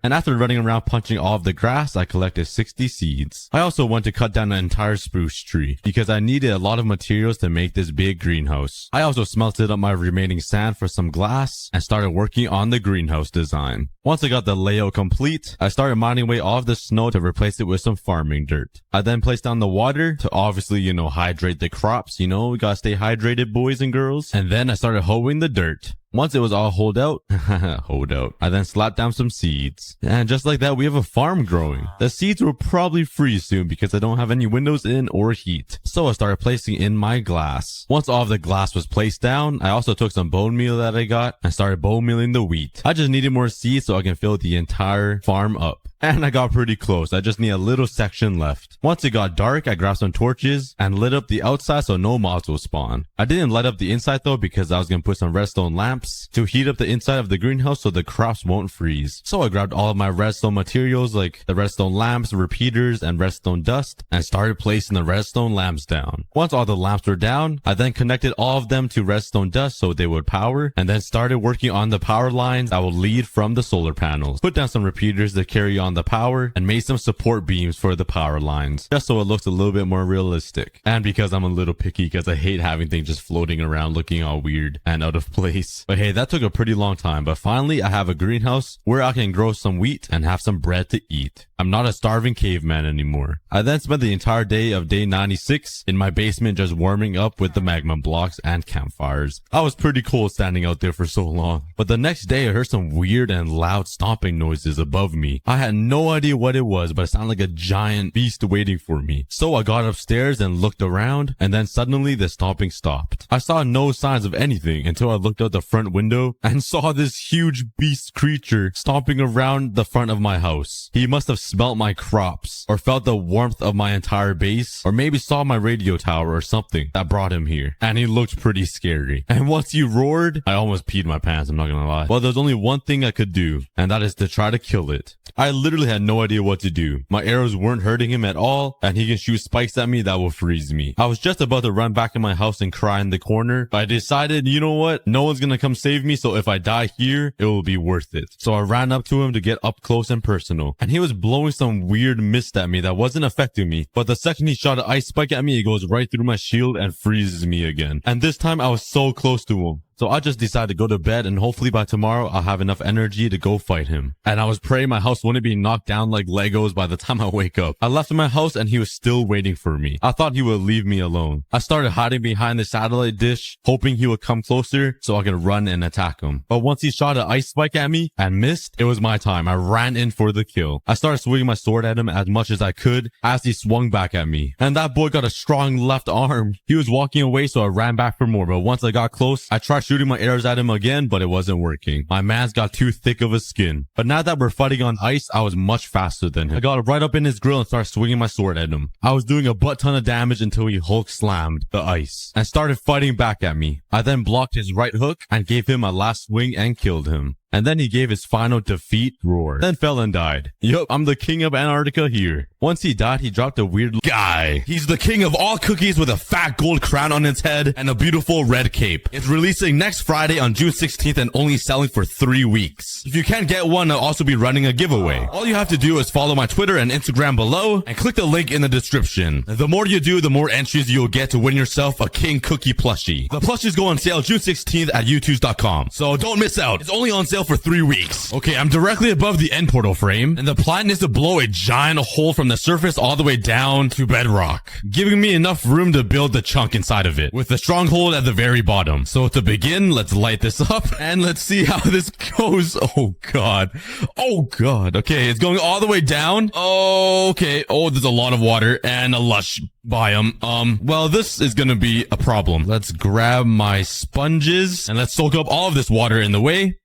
And after running around punching all of the grass, I collected 60 seeds. I also went to cut down an entire spruce tree because I needed a lot of materials to make this big greenhouse. I also smelted up my remaining sand for some glass and started working on the greenhouse design. Once I got the layout complete, I started mining away all of the snow to replace it with some farming dirt. I then placed down the water to obviously, hydrate the crops. We gotta stay hydrated, boys and girls. And then I started hoeing the dirt. Once it was all hoed out, I then slapped down some seeds. And just like that, we have a farm growing. The seeds will probably freeze soon because I don't have any windows in or heat. So I started placing in my glass. Once all of the glass was placed down, I also took some bone meal that I got and started bone mealing the wheat. I just needed more seeds so I can fill the entire farm up. And I got pretty close. I just need a little section left. Once it got dark, I grabbed some torches and lit up the outside so no mobs will spawn. I didn't light up the inside though because I was going to put some redstone lamps to heat up the inside of the greenhouse so the crops won't freeze. So I grabbed all of my redstone materials like the redstone lamps, repeaters, and redstone dust and started placing the redstone lamps down. Once all the lamps were down, I then connected all of them to redstone dust so they would power and then started working on the power lines that will lead from the solar panels. Put down some repeaters to carry on the power and made some support beams for the power lines just so it looks a little bit more realistic. And because I'm a little picky because I hate having things just floating around looking all weird and out of place. But hey, that took a pretty long time, but finally I have a greenhouse where I can grow some wheat and have some bread to eat. I'm not a starving caveman anymore. I then spent the entire day of day 96 in my basement just warming up with the magma blocks and campfires. I was pretty cold standing out there for so long. But the next day I heard some weird and loud stomping noises above me. I had no idea what it was, but it sounded like a giant beast waiting for me. So I got upstairs and looked around, and then suddenly the stomping stopped. I saw no signs of anything until I looked out the front window and saw this huge beast creature stomping around the front of my house. He must have smelt my crops, or felt the warmth of my entire base, or maybe saw my radio tower or something that brought him here. And he looked pretty scary. And once he roared, I almost peed my pants, I'm not gonna lie. Well, there's only one thing I could do, and that is to try to kill it. I literally had no idea what to do. My arrows weren't hurting him at all, and he can shoot spikes at me that will freeze me. I was just about to run back in my house and cry in the corner, but I decided, you know what? No one's gonna come save me, so if I die here, it will be worth it. So I ran up to him to get up close and personal, and he was blowing some weird mist at me that wasn't affecting me, but the second he shot an ice spike at me, it goes right through my shield and freezes me again. And this time I was so close to him. So I just decided to go to bed, and hopefully by tomorrow I'll have enough energy to go fight him. And I was praying my house wouldn't be knocked down like Legos by the time I wake up. I left my house and he was still waiting for me. I thought he would leave me alone. I started hiding behind the satellite dish, hoping he would come closer so I could run and attack him. But once he shot an ice spike at me and missed, it was my time. I ran in for the kill. I started swinging my sword at him as much as I could as he swung back at me. And that boy got a strong left arm. He was walking away, so I ran back for more. But once I got close, I tried shooting my arrows at him again, but it wasn't working. My man's got too thick of a skin. But now that we're fighting on ice, I was much faster than him. I got right up in his grill and started swinging my sword at him. I was doing a butt ton of damage until he Hulk slammed the ice and started fighting back at me. I then blocked his right hook and gave him a last swing and killed him. And then he gave his final defeat roar, then fell and died. Yup, I'm the king of Antarctica here. Once he died, he dropped a weird guy. He's the king of all cookies with a fat gold crown on his head and a beautiful red cape. It's releasing next Friday on June 16th and only selling for 3 weeks. If you can't get one, I'll also be running a giveaway. All you have to do is follow my Twitter and Instagram below and click the link in the description. The more you do, the more entries you'll get to win yourself a King Cookie plushie. The plushies go on sale June 16th at youtube.com. So don't miss out. It's only on sale for 3 weeks. Okay, I'm directly above the end portal frame, and the plan is to blow a giant hole from the surface all the way down to bedrock, giving me enough room to build the chunk inside of it, with the stronghold at the very bottom. So to begin, let's light this up, and let's see how this goes. Oh god. Oh god. Okay, it's going all the way down. Okay. Oh, there's a lot of water and a lush biome. Well, this is gonna be a problem. Let's grab my sponges, and let's soak up all of this water in the way.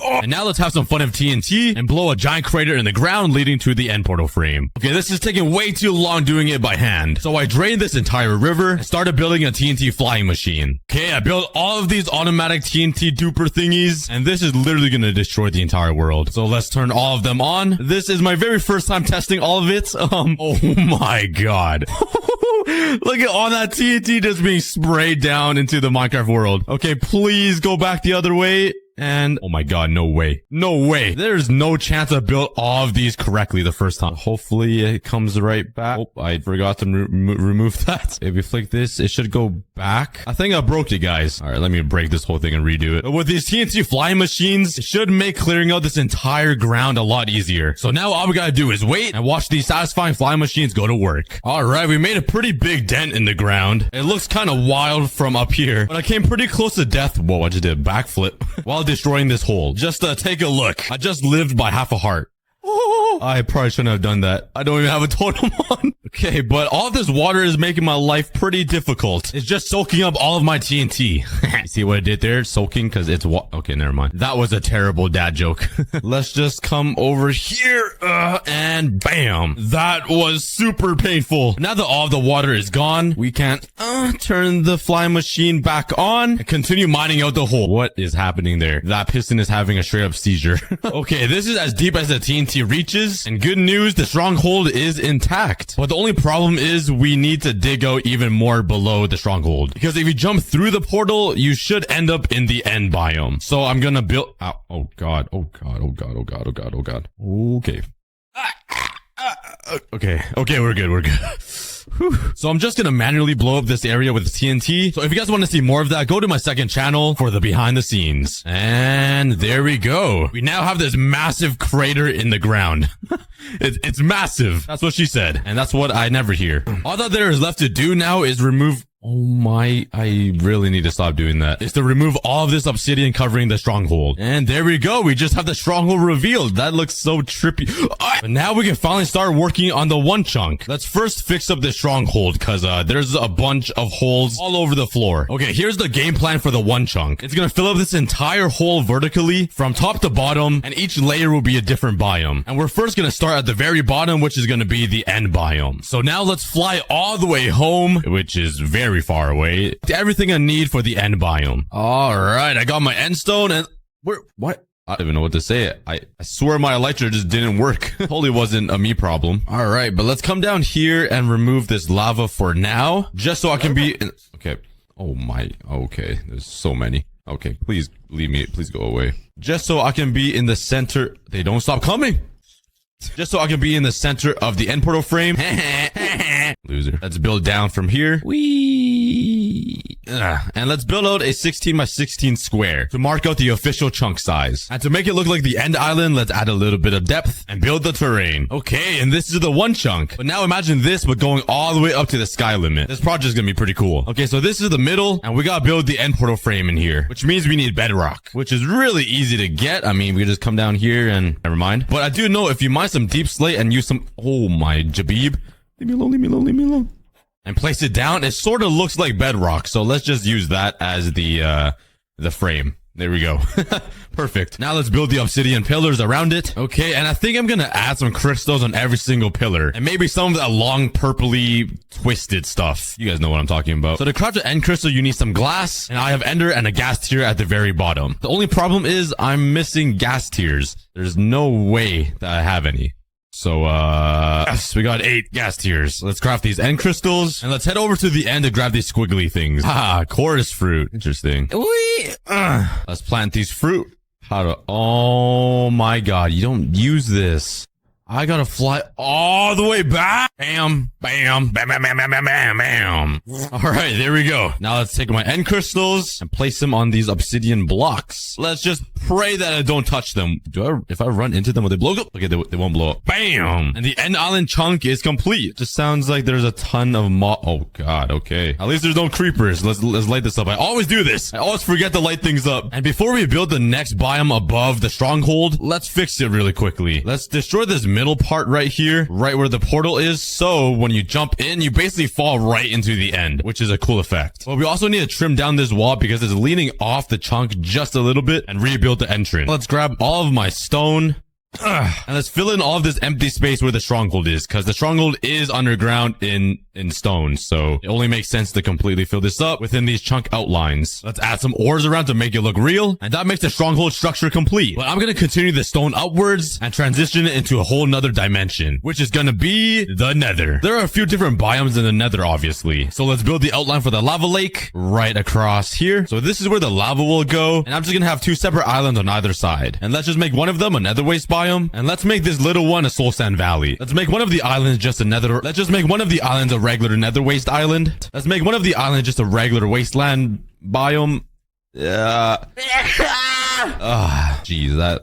And now let's have some fun of TNT and blow a giant crater in the ground leading to the end portal frame. Okay, this is taking way too long doing it by hand. So I drained this entire river and started building a TNT flying machine. Okay, I built all of these automatic TNT duper thingies, and this is literally going to destroy the entire world. So let's turn all of them on. This is my very first time testing all of it. Oh my god. Look at all that TNT just being sprayed down into the Minecraft world. Okay, please go back the other way. And oh my god, no way. No way. There's no chance I built all of these correctly the first time. Hopefully it comes right back. Oh, I forgot to remove that. If we flick this, it should go back. I think I broke it, guys. All right, let me break this whole thing and redo it. But with these TNT flying machines, it should make clearing out this entire ground a lot easier. So now all we gotta do is wait and watch these satisfying flying machines go to work. All right, we made a pretty big dent in the ground. It looks kind of wild from up here, but I came pretty close to death. Whoa, I just did a backflip while destroying this hole. Just take a look. I just lived by half a heart. I probably shouldn't have done that. I don't even have a totem on. Okay, but all this water is making my life pretty difficult. It's just soaking up all of my TNT. See what I did there? Soaking because it's okay, never mind. That was a terrible dad joke. Let's just come over here and bam. That was super painful. Now that all of the water is gone, we can turn the flying machine back on and continue mining out the hole. What is happening there? That piston is having a straight up seizure. Okay, this is as deep as the TNT reaches. And good news, the stronghold is intact. But the only problem is we need to dig out even more below the stronghold. Because if you jump through the portal, you should end up in the end biome. So I'm gonna build... Oh god, oh god, oh god, oh god, oh god, oh god. Okay. Okay, we're good. So I'm just gonna manually blow up this area with TNT. So if you guys want to see more of that, go to my second channel for the behind the scenes. And there we go. We now have this massive crater in the ground. It's massive. That's what she said. And that's what I never hear. All that there is left to do now is remove... Oh my, I really need to stop doing that. Is to remove all of this obsidian covering the stronghold. And there we go. We just have the stronghold revealed. That looks so trippy. But now we can finally start working on the one chunk. Let's first fix up the stronghold because there's a bunch of holes all over the floor. Okay, here's the game plan for the one chunk. It's gonna fill up this entire hole vertically from top to bottom, and each layer will be a different biome. And we're first gonna start at the very bottom, which is gonna be the end biome. So now let's fly all the way home, which is very far away, to everything I need for the end biome. All right, I got my end stone and what? I don't even know what to say. I swear my elytra just didn't work. Totally wasn't a me problem. All right, but let's come down here and remove this lava for now, just so I can be in... Okay. Oh my. Okay. There's so many. Okay, please leave me. Please go away. Just so I can be in the center. They don't stop coming. Just so I can be in the center of the end portal frame. Loser. Let's build down from here. Whee! And let's build out a 16 by 16 square to mark out the official chunk size. And to make it look like the end island, let's add a little bit of depth and build the terrain. Okay, and this is the one chunk. But now imagine this, but going all the way up to the sky limit. This project is gonna be pretty cool. Okay, so this is the middle, and we gotta build the end portal frame in here, which means we need bedrock, which is really easy to get. I mean, we just come down here and never mind. But I do know if you mine some deep slate and use some... Oh my Jabib. Leave me alone, leave me alone, leave me alone. And place it down. It sort of looks like bedrock. So let's just use that as the frame. There we go. Perfect. Now let's build the obsidian pillars around it. Okay, and I think I'm gonna add some crystals on every single pillar. And maybe some of that long purpley twisted stuff. You guys know what I'm talking about. So to craft an end crystal, you need some glass. And I have ender and a gas tier at the very bottom. The only problem is I'm missing gas tiers. There's no way that I have any. So, yes, we got 8 gas tiers. Let's craft these end crystals, and let's head over to the end to grab these squiggly things. Chorus fruit. Interesting. Let's plant these fruit. Oh my god, you don't use this. I gotta fly all the way back. Bam, bam, bam, bam, bam, bam, bam, bam, bam. All right, there we go. Now let's take my end crystals and place them on these obsidian blocks. Let's just pray that I don't touch them. If I run into them, will they blow up? Okay, they won't blow up. Bam! And the end island chunk is complete. Just sounds like there's a ton of oh god, okay. At least there's no creepers. Let's light this up. I always do this. I always forget to light things up. And before we build the next biome above the stronghold, let's fix it really quickly. Let's destroy this middle part right here, right where the portal is. So when you jump in, you basically fall right into the end, which is a cool effect. But we also need to trim down this wall because it's leaning off the chunk just a little bit and rebuild the entrance. Let's grab all of my stone. And let's fill in all of this empty space where the stronghold is, because the stronghold is underground in stone, so it only makes sense to completely fill this up within these chunk outlines. Let's add some ores around to make it look real, and that makes the stronghold structure complete. But I'm gonna continue the stone upwards and transition it into a whole nother dimension, which is gonna be the nether. There are a few different biomes in the nether, obviously, so let's build the outline for the lava lake right across here. So this is where the lava will go, and I'm just gonna have two separate islands on either side, and let's just make one of them a nether waste biome, and let's make this little one a soul sand valley. Let's make one of the islands just a nether. Let's just make one of the islands a regular nether waste island. Let's make one of the islands just a regular wasteland biome. Yeah. Jeez, that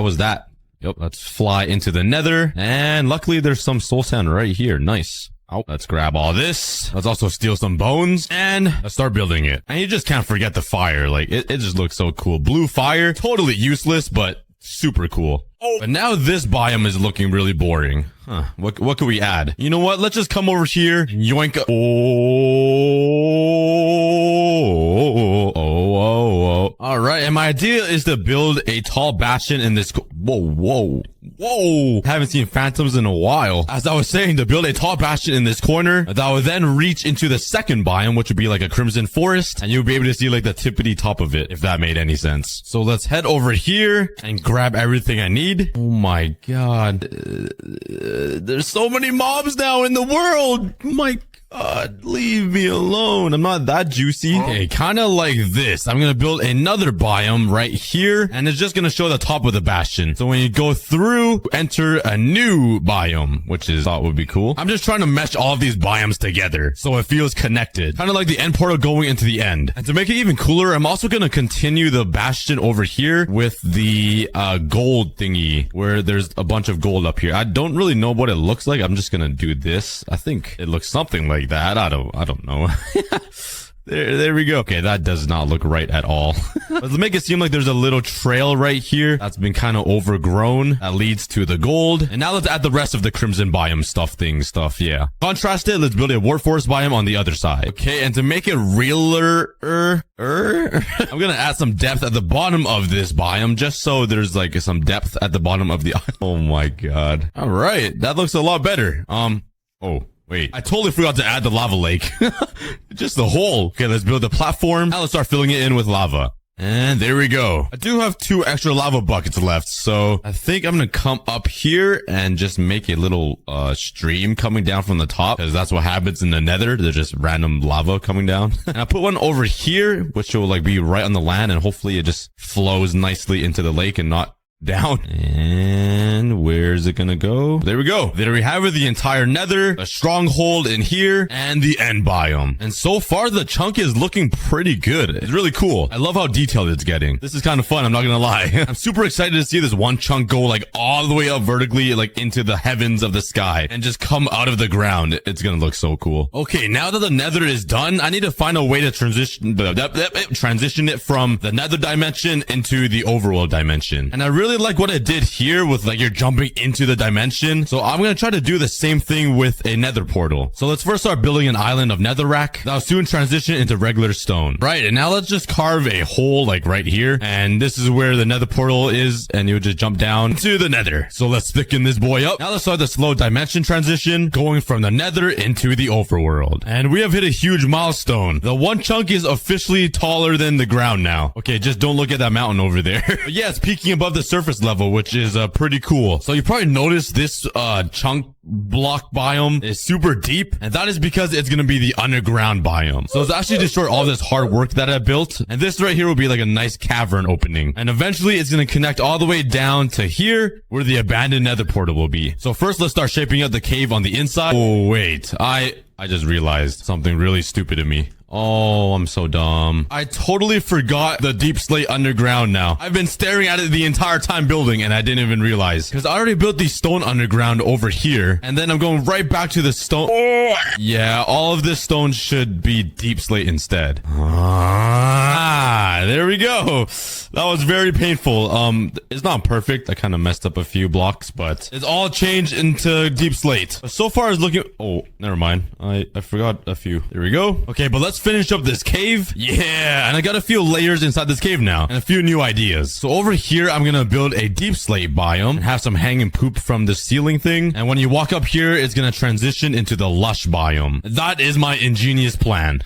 was that. Yep. Let's fly into the nether, and luckily there's some soul sand right here. Nice. Oh, let's grab all this. Let's also steal some bones and let's start building it. And you just can't forget the fire. Like it just looks so cool. Blue fire, totally useless, but super cool. Oh, but now this biome is looking really boring. Huh. What could we add? You know what? Let's just come over here. Yoink. Oh. All right. And my idea is to build a tall bastion in this. Whoa. Haven't seen phantoms in a while. As I was saying, to build a tall bastion in this corner that would then reach into the second biome, which would be like a crimson forest, and you'll be able to see like the tippity top of it, if that made any sense. So let's head over here and grab everything I need. Oh my god. There's so many mobs now in the world. My god, leave me alone. I'm not that juicy. Okay, kind of like this. I'm gonna build another biome right here, and it's just gonna show the top of the bastion. So when you go through, enter a new biome, which is thought would be cool. I'm just trying to mesh all of these biomes together so it feels connected, kind of like the end portal going into the end. And to make it even cooler, I'm also gonna continue the bastion over here with the gold thingy, where there's a bunch of gold up here. I don't really know what it looks like. I'm just gonna do this. I think it looks something like that. I don't know. There we go. Okay, that does not look right at all. Let's make it seem like there's a little trail right here that's been kind of overgrown that leads to the gold. And now let's add the rest of the crimson biome stuff. Yeah. Contrast it. Let's build a war forest biome on the other side. Okay, and to make it realer, I'm gonna add some depth at the bottom of this biome, just so there's like some depth at the bottom of the island. Oh my god. All right, that looks a lot better. Oh. Wait, I totally forgot to add the lava lake. Just the hole. Okay, let's build a platform. Now let's start filling it in with lava. And there we go. I do have 2 extra lava buckets left, so I think I'm gonna come up here and just make a little stream coming down from the top, because that's what happens in the nether. There's just random lava coming down. And I put one over here, which will like be right on the land, and hopefully it just flows nicely into the lake and not down. And where's it gonna go? There we go. There we have it, the entire nether, a stronghold in here, and the end biome. And so far the chunk is looking pretty good. It's really cool. I love how detailed it's getting. This is kind of fun, I'm not gonna lie. I'm super excited to see this one chunk go like all the way up vertically, like into the heavens of the sky, and just come out of the ground. It's gonna look so cool. Okay, now that the nether is done, I need to find a way to transition it from the nether dimension into the overworld dimension. And I really like what it did here with like you're jumping into the dimension. So I'm going to try to do the same thing with a nether portal. So let's first start building an island of netherrack that'll soon transition into regular stone. Right. And now let's just carve a hole like right here. And this is where the nether portal is. And you just jump down to the nether. So let's thicken this boy up. Now let's start the slow dimension transition going from the nether into the overworld. And we have hit a huge milestone. The one chunk is officially taller than the ground now. Okay, just don't look at that mountain over there. But yeah, it's peaking above the surface level, which is pretty cool. So you probably noticed this chunk block biome is super deep, and that is because it's gonna be the underground biome. So it's actually destroyed all this hard work that I built, and this right here will be like a nice cavern opening, and eventually it's gonna connect all the way down to here where the abandoned nether portal will be. So first let's start shaping out the cave on the inside. Oh wait, I just realized something really stupid of me. Oh, I'm so dumb. I totally forgot the deep slate underground now. I've been staring at it the entire time building and I didn't even realize. Because I already built the stone underground over here. And then I'm going right back to the stone. Oh, yeah, all of this stone should be deep slate instead. Ah, there we go. That was very painful. It's not perfect. I kind of messed up a few blocks, but it's all changed into deep slate. So far it's looking... Oh, never mind. I forgot a few. There we go. Okay, but let's finish up this cave. Yeah, and I got a few layers inside this cave now and a few new ideas. So over here, I'm gonna build a deep slate biome and have some hanging poop from the ceiling thing. And when you walk up here, it's gonna transition into the lush biome. That is my ingenious plan.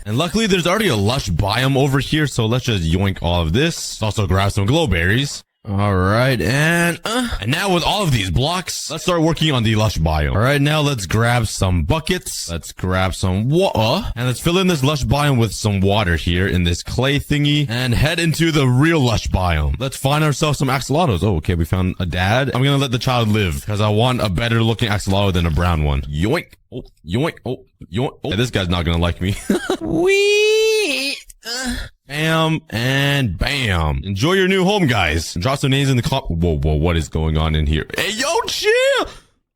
And luckily, there's already a lush biome over here, so let's just yoink all of this. Let's also grab some glowberries. All right, and now with all of these blocks, let's start working on the lush biome. All right, now let's grab some buckets. Let's grab some water, and let's fill in this lush biome with some water here in this clay thingy, and head into the real lush biome. Let's find ourselves some axolotls. Oh, okay, we found a dad. I'm gonna let the child live because I want a better looking axolotl than a brown one. Yoink. Oh, yoink. Oh, yoink. Oh, this guy's not gonna like me. Wee. Bam and bam. Enjoy your new home, guys. Drop some names in the Whoa, what is going on in here? Hey, yo, chill.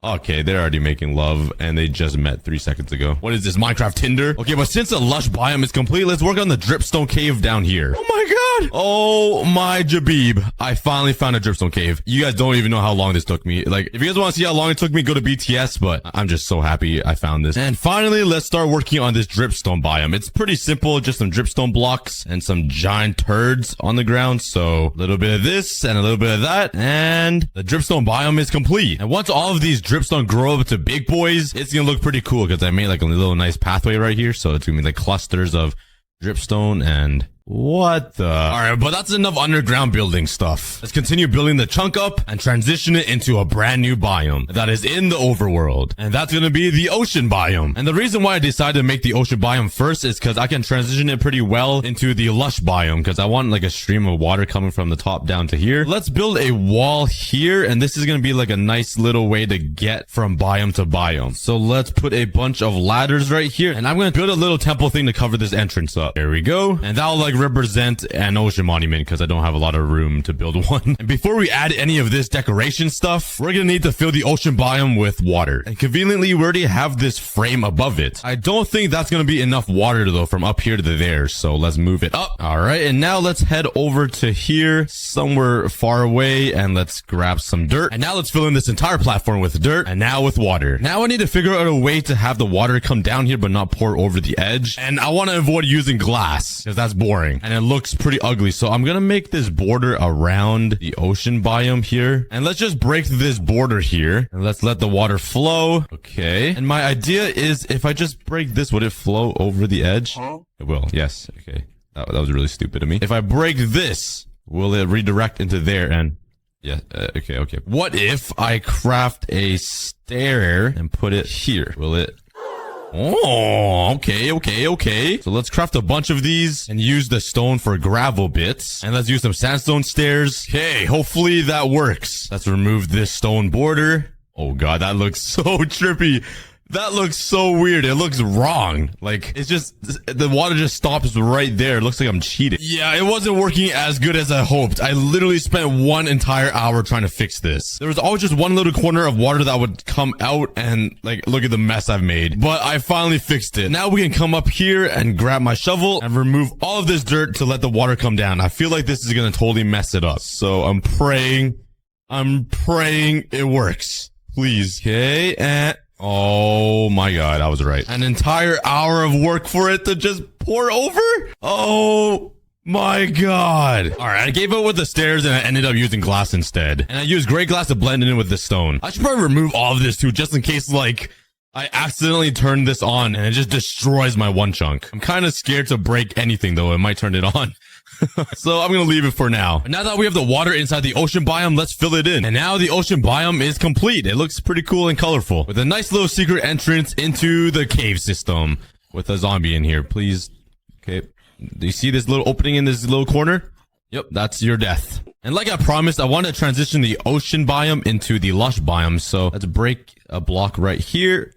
Okay, they're already making love, and they just met 3 seconds ago. What is this, Minecraft Tinder? Okay, but since the lush biome is complete, let's work on the dripstone cave down here. Oh my god! Oh my jabib. I finally found a dripstone cave. You guys don't even know how long this took me. Like, if you guys want to see how long it took me, go to BTS, but I'm just so happy I found this. And finally, let's start working on this dripstone biome. It's pretty simple, just some dripstone blocks and some giant turds on the ground. So, a little bit of this and a little bit of that, and the dripstone biome is complete. And once all of these dripstone grow up to big boys, it's gonna look pretty cool because I made like a little nice pathway right here. So it's gonna be like clusters of dripstone and what the... Alright, but that's enough underground building stuff. Let's continue building the chunk up and transition it into a brand new biome that is in the overworld. And that's gonna be the ocean biome. And the reason why I decided to make the ocean biome first is because I can transition it pretty well into the lush biome because I want like a stream of water coming from the top down to here. Let's build a wall here, and this is gonna be like a nice little way to get from biome to biome. So let's put a bunch of ladders right here, and I'm gonna build a little temple thing to cover this entrance up. There we go. And that'll like represent an ocean monument because I don't have a lot of room to build one. And before we add any of this decoration stuff, we're gonna need to fill the ocean biome with water. And conveniently, we already have this frame above it. I don't think that's gonna be enough water though from up here to there, so let's move it up. All right, and now let's head over to here, somewhere far away, and let's grab some dirt. And now let's fill in this entire platform with dirt, and now with water. Now I need to figure out a way to have the water come down here but not pour over the edge. And I want to avoid using glass because that's boring and it looks pretty ugly. So I'm gonna make this border around the ocean biome here, and let's just break this border here and let's let the water flow. Okay, and my idea is if I just break this, would it flow over the edge? It will. Yes. Okay, that was really stupid of me. If I break this, will it redirect into there? And yeah, okay. What if I craft a stair and put it here? Will it... Oh, okay. So let's craft a bunch of these and use the stone for gravel bits. And let's use some sandstone stairs. Okay, hopefully that works. Let's remove this stone border. Oh god, that looks so trippy. That looks so weird. It looks wrong. Like, it's just, the water just stops right there. It looks like I'm cheating. Yeah, it wasn't working as good as I hoped. I literally spent 1 entire hour trying to fix this. There was always just one little corner of water that would come out and, like, look at the mess I've made. But I finally fixed it. Now we can come up here and grab my shovel and remove all of this dirt to let the water come down. I feel like this is gonna totally mess it up. So I'm praying it works. Please. Okay, and... Oh my god, I was right. An entire hour of work for it to just pour over? Oh my god. Alright, I gave up with the stairs and I ended up using glass instead. And I used gray glass to blend it in with the stone. I should probably remove all of this too, just in case, like, I accidentally turned this on and it just destroys my one chunk. I'm kind of scared to break anything though. It might turn it on. So I'm gonna leave it for now. Now that we have the water inside the ocean biome, let's fill it in. And now the ocean biome is complete. It looks pretty cool and colorful, with a nice little secret entrance into the cave system with a zombie in here. Please. Okay. Do you see this little opening in this little corner? Yep, that's your death. And like I promised, I want to transition the ocean biome into the lush biome. So let's break a block right here.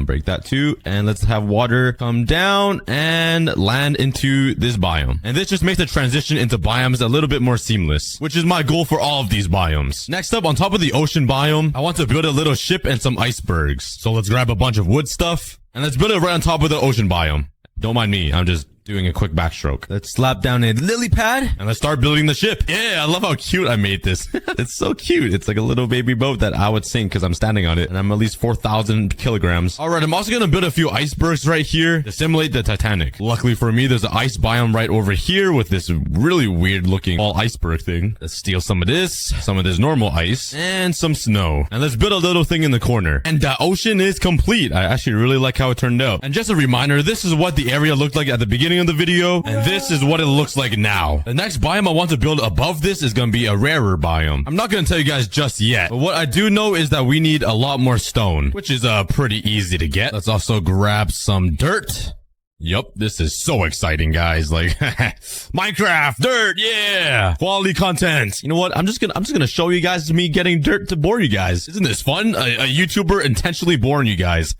Break that too. And let's have water come down and land into this biome. And this just makes the transition into biomes a little bit more seamless, which is my goal for all of these biomes. Next up, on top of the ocean biome, I want to build a little ship and some icebergs. So let's grab a bunch of wood stuff and let's build it right on top of the ocean biome. Don't mind me. I'm just doing a quick backstroke. Let's slap down a lily pad and let's start building the ship. Yeah, I love how cute I made this. It's so cute. It's like a little baby boat that I would sink because I'm standing on it and I'm at least 4,000 kilograms. All right, I'm also going to build a few icebergs right here to simulate the Titanic. Luckily for me, there's an ice biome right over here with this really weird looking all iceberg thing. Let's steal some of this normal ice, and some snow. And let's build a little thing in the corner. And the ocean is complete. I actually really like how it turned out. And just a reminder, this is what the area looked like at the beginning of the video, and this is what it looks like now. The next biome I want to build above this is going to be a rarer biome. I'm not going to tell you guys just yet, but what I do know is that we need a lot more stone, which is pretty easy to get. Let's also grab some dirt. Yup, this is so exciting, guys. Like, Minecraft, dirt, yeah! Quality content. You know what? I'm just gonna show you guys me getting dirt to bore you guys. Isn't this fun? A YouTuber intentionally boring you guys.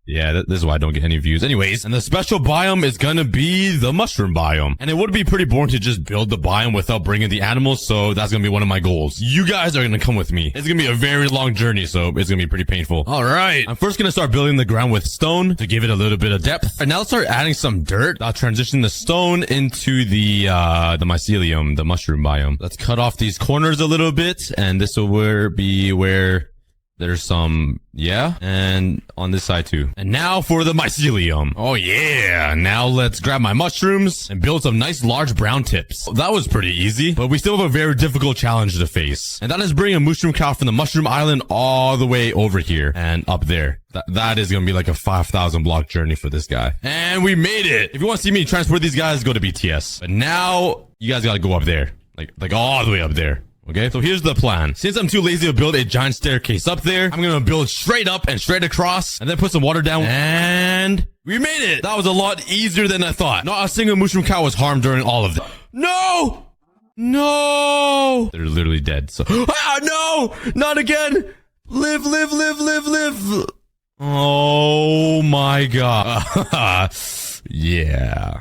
Yeah, this is why I don't get any views. Anyways, and the special biome is gonna be the mushroom biome. And it would be pretty boring to just build the biome without bringing the animals, so that's gonna be one of my goals. You guys are gonna come with me. It's gonna be a very long journey, so it's gonna be pretty painful. Alright, I'm first gonna start building the ground with stone to give it a little bit of depth. And now let's start adding some dirt. I'll transition the stone into the mycelium, the mushroom biome. Let's cut off these corners a little bit, and this will be where there's some, yeah, and on this side too. And now for the mycelium. Oh yeah, now let's grab my mushrooms and build some nice large brown tips. That was pretty easy, but we still have a very difficult challenge to face. And that is bringing a mushroom cow from the mushroom island all the way over here and up there. That is gonna be like a 5,000 block journey for this guy. And we made it. If you want to see me transport these guys, go to BTS. But now you guys gotta go up there, like all the way up there. Okay, so here's the plan. Since I'm too lazy to build a giant staircase up there, I'm gonna build straight up and straight across, and then put some water down, and we made it! That was a lot easier than I thought. Not a single mushroom cow was harmed during all of this. No! No! They're literally dead, so... Ah, no! Not again! Live, live, live, live, live! Oh my god. Yeah.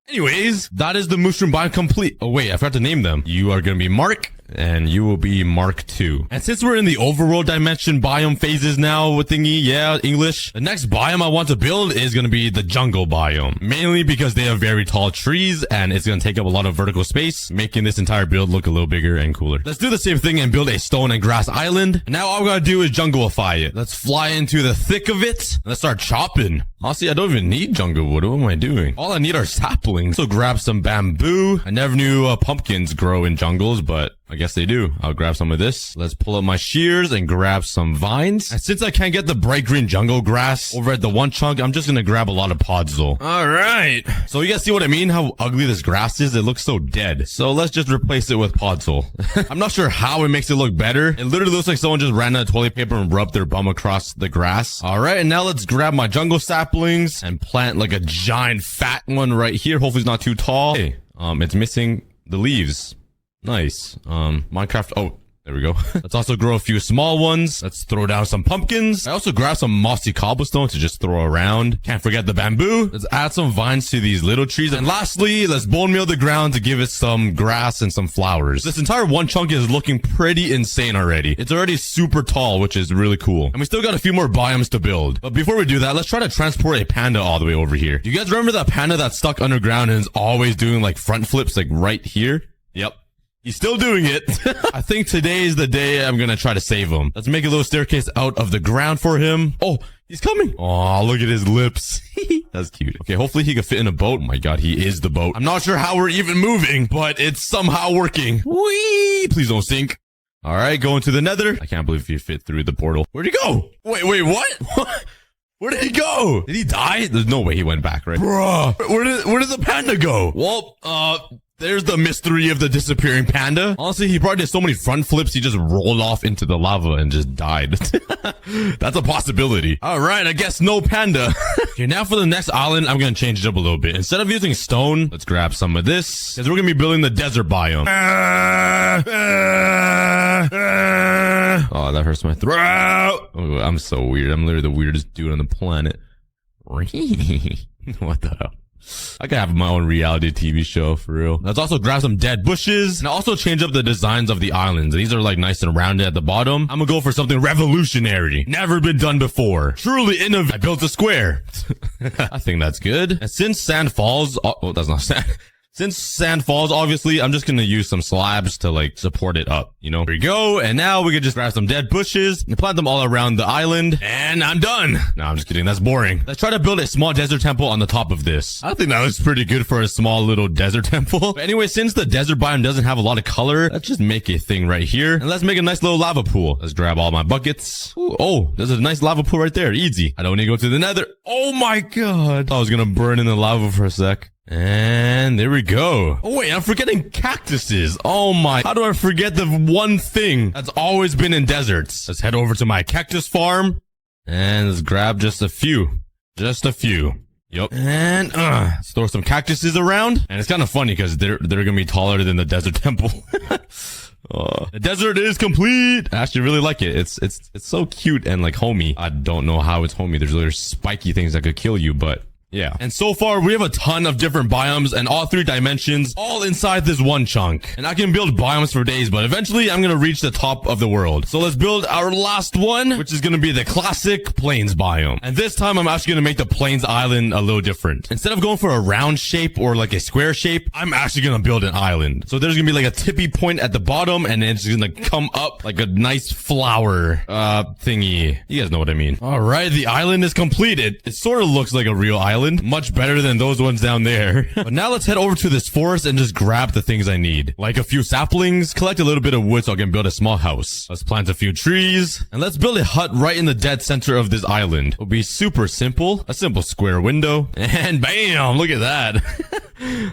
Anyways, that is the mushroom biome complete. Oh wait, I forgot to name them. You are gonna be Mark, and you will be Mark 2. And since we're in the overworld dimension biome phases now with thingy, yeah, English, the next biome I want to build is going to be the jungle biome. Mainly because they have very tall trees and it's going to take up a lot of vertical space, making this entire build look a little bigger and cooler. Let's do the same thing and build a stone and grass island. And now all we gotta do is jungleify it. Let's fly into the thick of it. Let's start chopping. Honestly, I don't even need jungle wood. What am I doing? All I need are saplings. So grab some bamboo. I never knew pumpkins grow in jungles, but I guess they do. I'll grab some of this. Let's pull up my shears and grab some vines. And since I can't get the bright green jungle grass over at the one chunk, I'm just gonna grab a lot of podzol. All right. So you guys see what I mean? How ugly this grass is? It looks so dead. So let's just replace it with podzol. I'm not sure how it makes it look better. It literally looks like someone just ran out of toilet paper and rubbed their bum across the grass. All right. And now let's grab my jungle saplings and plant like a giant fat one right here. Hopefully it's not too tall. Hey, it's missing the leaves. Nice. Minecraft. Oh, there we go. Let's also grow a few small ones. Let's throw down some pumpkins. I also grabbed some mossy cobblestone to just throw around. Can't forget the bamboo. Let's add some vines to these little trees. And lastly, let's bone meal the ground to give it some grass and some flowers. This entire one chunk is looking pretty insane already. It's already super tall, which is really cool. And we still got a few more biomes to build. But before we do that, let's try to transport a panda all the way over here. Do you guys remember that panda that's stuck underground and is always doing like front flips like right here? Yep. He's still doing it. I think today is the day I'm gonna try to save him. Let's make a little staircase out of the ground for him. Oh, he's coming. Oh, look at his lips. That's cute. Okay, hopefully he can fit in a boat. Oh my god, he is the boat. I'm not sure how we're even moving, but it's somehow working. Whee! Please don't sink. All right, going to the nether. I can't believe he fit through the portal. Where'd he go? Wait, what? Where did he go? Did he die? There's no way he went back, right? Bruh. Where did the panda go? Well, there's the mystery of the disappearing panda. Honestly, he probably did so many front flips, he just rolled off into the lava and just died. That's a possibility. All right, I guess no panda. Okay, now for the next island, I'm going to change it up a little bit. Instead of using stone, let's grab some of this, because we're going to be building the desert biome. Oh, that hurts my throat. Oh, I'm so weird. I'm literally the weirdest dude on the planet. What the hell? I could have my own reality TV show for real. Let's also grab some dead bushes and also change up the designs of the islands. These are like nice and rounded at the bottom. I'm gonna go for something revolutionary. Never been done before. Truly innovative. I built a square. I think that's good. And since sand falls, oh, that's not sand. Since sand falls, obviously, I'm just gonna use some slabs to like support it up, you know? Here we go. And now we can just grab some dead bushes and plant them all around the island. And I'm done. No, I'm just kidding. That's boring. Let's try to build a small desert temple on the top of this. I think that looks pretty good for a small little desert temple. But anyway, since the desert biome doesn't have a lot of color, let's just make a thing right here. And let's make a nice little lava pool. Let's grab all my buckets. Ooh, oh, there's a nice lava pool right there. Easy. I don't need to go to the nether. Oh my God. I was gonna burn in the lava for a sec. And there we go. Oh wait, I'm forgetting cactuses. Oh my, how do I forget the one thing that's always been in deserts? Let's head over to my cactus farm and let's grab just a few. Just a few. Yup. And let's throw some cactuses around. And it's kind of funny because they're gonna be taller than the desert temple. The desert is complete. I actually really like it. It's so cute and like homey. I don't know how it's homey. There's little spiky things that could kill you, but yeah. And so far, we have a ton of different biomes and all 3 dimensions, all inside this one chunk. And I can build biomes for days, but eventually I'm going to reach the top of the world. So let's build our last one, which is going to be the classic plains biome. And this time I'm actually going to make the plains island a little different. Instead of going for a round shape or like a square shape, I'm actually going to build an island. So there's going to be like a tippy point at the bottom and it's going to come up like a nice flower, thingy. You guys know what I mean. All right. The island is completed. It sort of looks like a real island. Much better than those ones down there. But now let's head over to this forest and just grab the things I need. Like a few saplings, collect a little bit of wood so I can build a small house. Let's plant a few trees, and let's build a hut right in the dead center of this island. It'll be super simple. A simple square window. And bam! Look at that.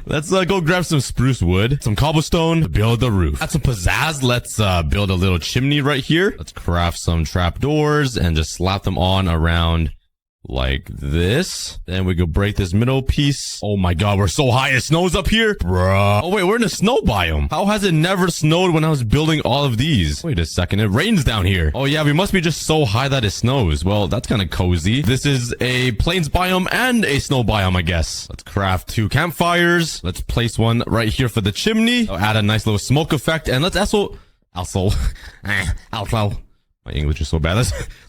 Let's go grab some spruce wood, some cobblestone to build the roof. Add some pizzazz. Let's build a little chimney right here. Let's craft some trapdoors and just slap them on around like this. Then we go break this middle piece. Oh my God, we're so high. It snows up here. Bruh. Oh wait, we're in a snow biome. How has it never snowed when I was building all of these? Wait a second. It rains down here. Oh yeah, we must be just so high that it snows. Well, that's kind of cozy. This is a plains biome and a snow biome, I guess. Let's craft 2 campfires. Let's place one right here for the chimney. I'll add a nice little smoke effect. And let's also my English is so bad.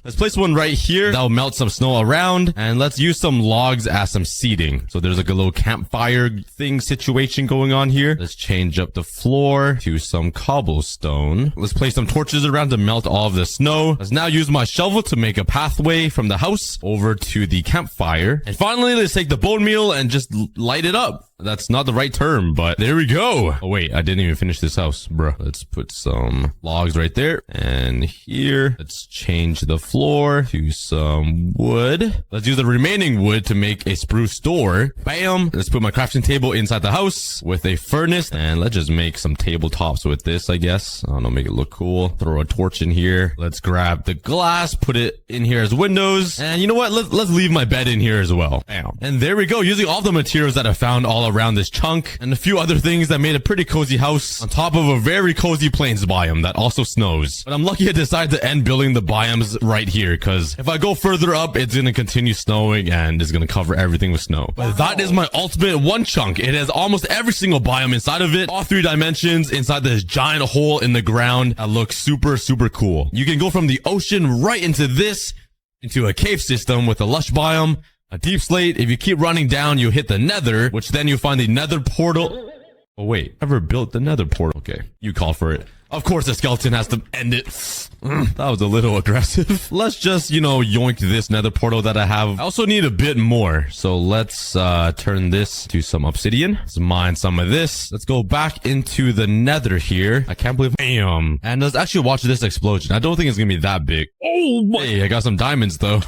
Let's place one right here. That'll melt some snow around. And let's use some logs as some seating. So there's like a little campfire thing situation going on here. Let's change up the floor to some cobblestone. Let's place some torches around to melt all of the snow. Let's now use my shovel to make a pathway from the house over to the campfire. And finally, let's take the bone meal and just light it up. That's not the right term, but there we go. Oh wait, I didn't even finish this house, bro. Let's put some logs right there. And here, let's change the floor to some wood. Let's use the remaining wood to make a spruce door. Bam. Let's put my crafting table inside the house with a furnace. And let's just make some tabletops with this, I guess. I don't know, make it look cool. Throw a torch in here. Let's grab the glass, put it in here as windows. And you know what? Let's leave my bed in here as well. Bam. And there we go. Using all the materials that I found all around this chunk and a few other things that made a pretty cozy house on top of a very cozy plains biome that also snows. But I'm lucky I decided to end building the biomes right here because if I go further up, it's going to continue snowing and it's going to cover everything with snow. But that is my ultimate one chunk. It has almost every single biome inside of it, all 3 dimensions inside this giant hole in the ground that looks super, super cool. You can go from the ocean right into this, into a cave system with a lush biome, a deep slate. If you keep running down, you hit the nether, which then you find the nether portal. Oh wait, ever built the nether portal? Okay, you call for it. Of course the skeleton has to end it. That was a little aggressive. Let's just, you know, yoink this nether portal that I have. I also need a bit more. So let's turn this to some obsidian. Let's mine some of this. Let's go back into the nether here. I can't believe, bam. And let's actually watch this explosion. I don't think it's gonna be that big. Oh my. Hey, I got some diamonds though.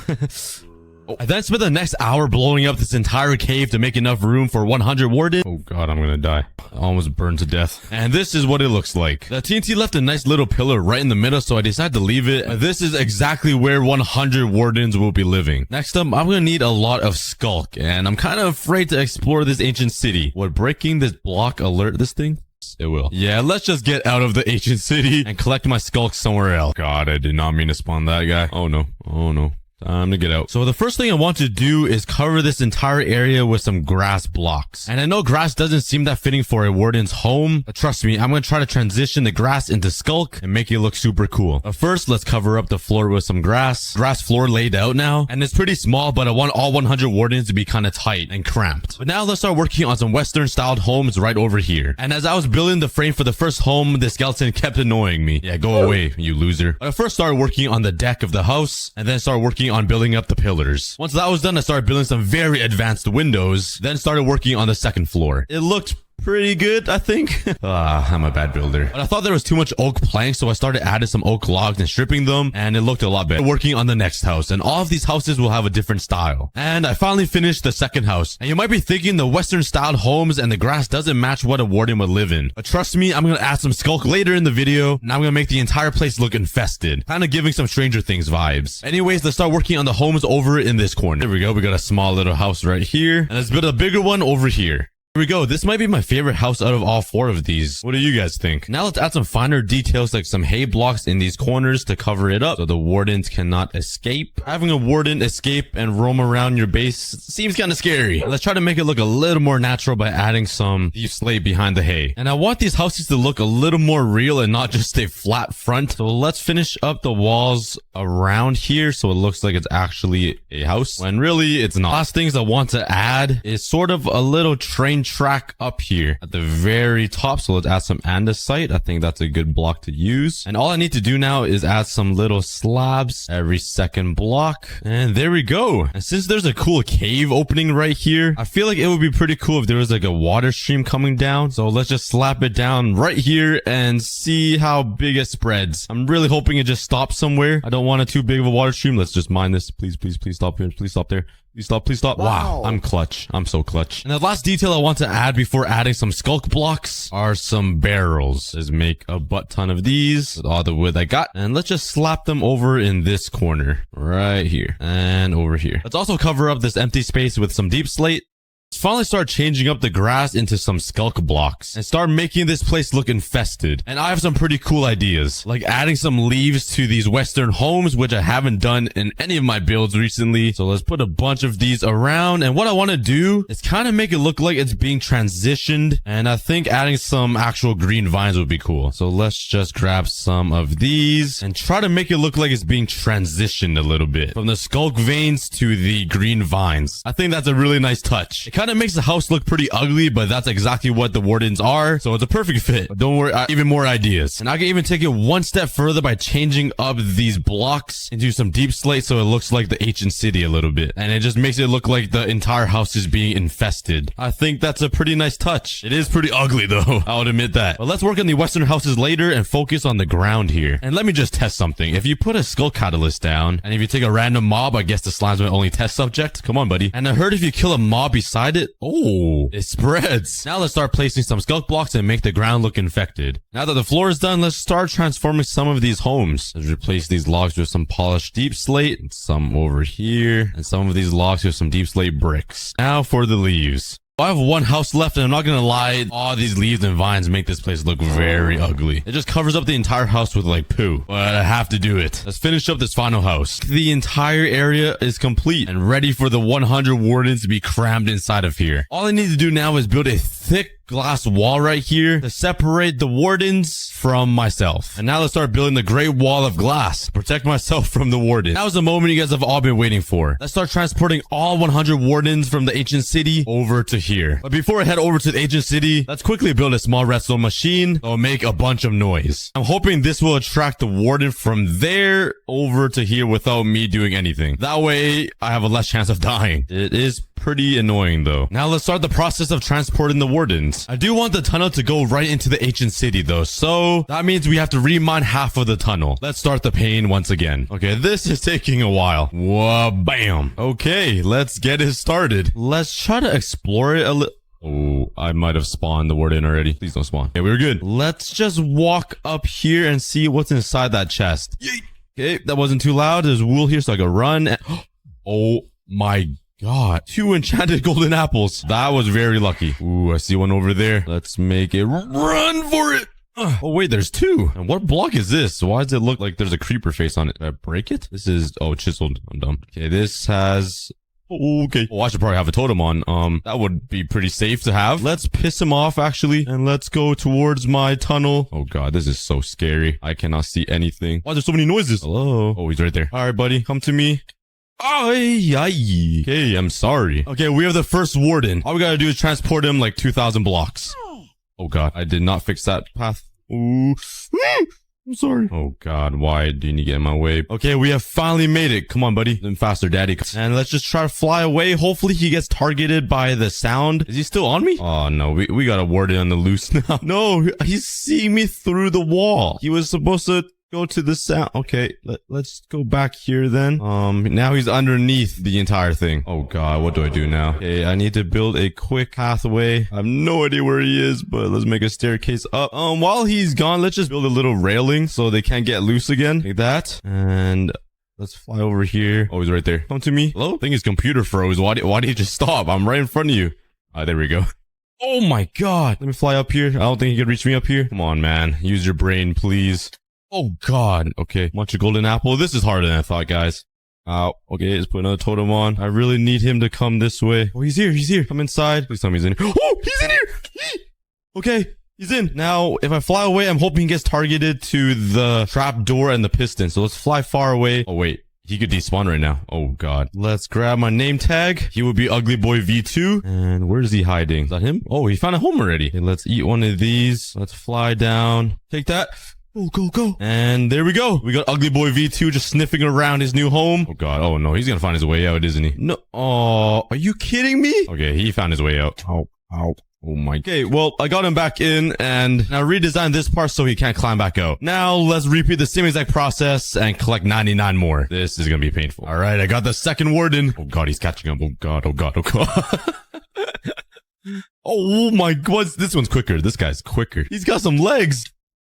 I then spent the next hour blowing up this entire cave to make enough room for 100 wardens. Oh god, I'm gonna die. I almost burned to death. And this is what it looks like. The TNT left a nice little pillar right in the middle, so I decided to leave it. This is exactly where 100 wardens will be living. Next up, I'm gonna need a lot of skulk, and I'm kind of afraid to explore this ancient city. Would breaking this block alert this thing? It will. Yeah, let's just get out of the ancient city and collect my skulk somewhere else. God, I did not mean to spawn that guy. Oh no. Oh no. Time to get out. So the first thing I want to do is cover this entire area with some grass blocks. And I know grass doesn't seem that fitting for a warden's home, but trust me, I'm going to try to transition the grass into skulk and make it look super cool. But first, let's cover up the floor with some grass. Grass floor laid out now, and it's pretty small, but I want all 100 wardens to be kind of tight and cramped. But now let's start working on some Western styled homes right over here. And as I was building the frame for the first home, the skeleton kept annoying me. Yeah, go away, you loser. But I first started working on the deck of the house, and then started working on building up the pillars. Once that was done, I started building some very advanced windows, then started working on the second floor. It looked pretty good, I think. I'm a bad builder. But I thought there was too much oak planks, so I started adding some oak logs and stripping them, and it looked a lot better. Working on the next house, and all of these houses will have a different style. And I finally finished the second house. And you might be thinking the Western styled homes and the grass doesn't match what a warden would live in. But trust me, I'm gonna add some skulk later in the video, and I'm gonna make the entire place look infested. Kind of giving some Stranger Things vibes. Anyways, let's start working on the homes over in this corner. There we go. We got a small little house right here, and let's build a bigger one over here. Here we go. This might be my favorite house out of all 4 of these. What do you guys think? Now let's add some finer details like some hay blocks in these corners to cover it up so the wardens cannot escape. Having a warden escape and roam around your base seems kind of scary. Let's try to make it look a little more natural by adding some deep slate behind the hay. And I want these houses to look a little more real and not just a flat front. So let's finish up the walls around here so it looks like it's actually a house when really it's not. Last things I want to add is sort of a little train track up here at the very top. So let's add some andesite. I think that's a good block to use. And all I need to do now is add some little slabs every second block. And there we go. And since there's a cool cave opening right here, I feel like it would be pretty cool if there was like a water stream coming down. So let's just slap it down right here and see how big it spreads. I'm really hoping it just stops somewhere. I don't want it too big of a water stream. Let's just mine this. Please, please, please stop here. Please stop there. Please stop, please stop. Wow, I'm clutch. I'm so clutch. And the last detail I want to add before adding some skulk blocks are some barrels. Let's make a butt ton of these with all the wood I got. And let's just slap them over in this corner right here and over here. Let's also cover up this empty space with some deep slate. Let's finally start changing up the grass into some skulk blocks and start making this place look infested. And I have some pretty cool ideas, like adding some leaves to these Western homes, which I haven't done in any of my builds recently. So let's put a bunch of these around. And what I want to do is kind of make it look like it's being transitioned. And I think adding some actual green vines would be cool. So let's just grab some of these and try to make it look like it's being transitioned a little bit from the skulk veins to the green vines. I think that's a really nice touch. It kind of makes the house look pretty ugly, but that's exactly what the wardens are, so it's a perfect fit. But don't worry, even more ideas. And I can even take it one step further by changing up these blocks into some deep slate so it looks like the ancient city a little bit. And it just makes it look like the entire house is being infested. I think that's a pretty nice touch. It is pretty ugly though, I'll admit that. But let's work on the Western houses later and focus on the ground here. And let me just test something. If you put a skull catalyst down, and if you take a random mob, I guess the slime's my only test subject. Come on, buddy. And I heard if you kill a mob beside it, it spreads. Now let's start placing some skulk blocks and make the ground look infected. Now that the floor is done, let's start transforming some of these homes. Let's replace these logs with some polished deep slate, some over here, and some of these logs with some deep slate bricks. Now for the leaves. I have one house left, and I'm not gonna lie, all these leaves and vines make this place look very ugly. It just covers up the entire house with like poo, but I have to do it. Let's finish up this final house. The entire area is complete and ready for the 100 wardens to be crammed inside of here. All I need to do now is build a thick glass wall right here to separate the wardens from myself. And now let's start building the great wall of glass to protect myself from the warden. That was the moment you guys have all been waiting for. Let's start transporting all 100 wardens from the ancient city over to here. But before I head over to the ancient city, let's quickly build a small redstone machine that will make a bunch of noise. I'm hoping this will attract the warden from there over to here without me doing anything. That way I have a less chance of dying. It is pretty annoying though. Now let's start the process of transporting the wardens. I do want the tunnel to go right into the ancient city though, so that means we have to remine half of the tunnel. Let's start the pain once again. Okay, this is taking a while. Whoa, bam. Okay, let's get it started. Let's try to explore it a little. Oh, I might have spawned the warden already. Please don't spawn. Okay, we're good. Let's just walk up here and see what's inside that chest. Yeet. Okay, that wasn't too loud. There's wool here so I can run. Oh my God, 2 enchanted golden apples. That was very lucky. Ooh, I see one over there. Let's make it run for it. Oh, wait, there's two. And what block is this? Why does it look like there's a creeper face on it? Did I break it? This is, oh, chiseled. I'm dumb. Okay, this has... Okay. Oh, I should probably have a totem on. That would be pretty safe to have. Let's piss him off, actually. And let's go towards my tunnel. Oh, God, this is so scary. I cannot see anything. Why there's so many noises? Hello? Oh, he's right there. All right, buddy. Come to me. Okay, I'm sorry. Okay, we have the first warden. All we gotta do is transport him like 2,000 blocks. Oh, God. I did not fix that path. Ooh. I'm sorry. Oh, God. Why didn't you get in my way? Okay, we have finally made it. Come on, buddy. Then faster, daddy. And let's just try to fly away. Hopefully, he gets targeted by the sound. Is he still on me? Oh, no. We got a warden on the loose now. No, he's seeing me through the wall. He was supposed to go to the sound. Okay, let's go back here then. Now he's underneath the entire thing. Oh, God. What do I do now? Okay, I need to build a quick pathway. I have no idea where he is, but let's make a staircase up. While he's gone, let's just build a little railing so they can't get loose again. Like that. And let's fly over here. Oh, he's right there. Come to me. Hello? I think his computer froze. Why did you just stop? I'm right in front of you. There we go. Oh, my God. Let me fly up here. I don't think he can reach me up here. Come on, man. Use your brain, please. Oh, God. Okay. Want your golden apple? This is harder than I thought, guys. Okay. Let's put another totem on. I really need him to come this way. Oh, he's here. He's here. Come inside. Please tell me he's in here. Oh, he's in here. Okay. He's in. Now, if I fly away, I'm hoping he gets targeted to the trap door and the piston. So let's fly far away. Oh, wait. He could despawn right now. Oh, God. Let's grab my name tag. He would be Ugly Boy V2. And where is he hiding? Is that him? Oh, he found a home already. Okay, let's eat one of these. Let's fly down. Take that. Go. And there we go. We got Ugly Boy V2 just sniffing around his new home. Oh, God. Oh, no. He's gonna find his way out, isn't he? No. Oh, are you kidding me? Okay, he found his way out. Ow. Oh, my. Okay, well, I got him back in, and I redesigned this part so he can't climb back out. Now, let's repeat the same exact process and collect 99 more. This is gonna be painful. All right, I got the second warden. Oh, God, he's catching up. Oh, God. Oh, my God. This one's quicker. This guy's quicker. He's got some legs.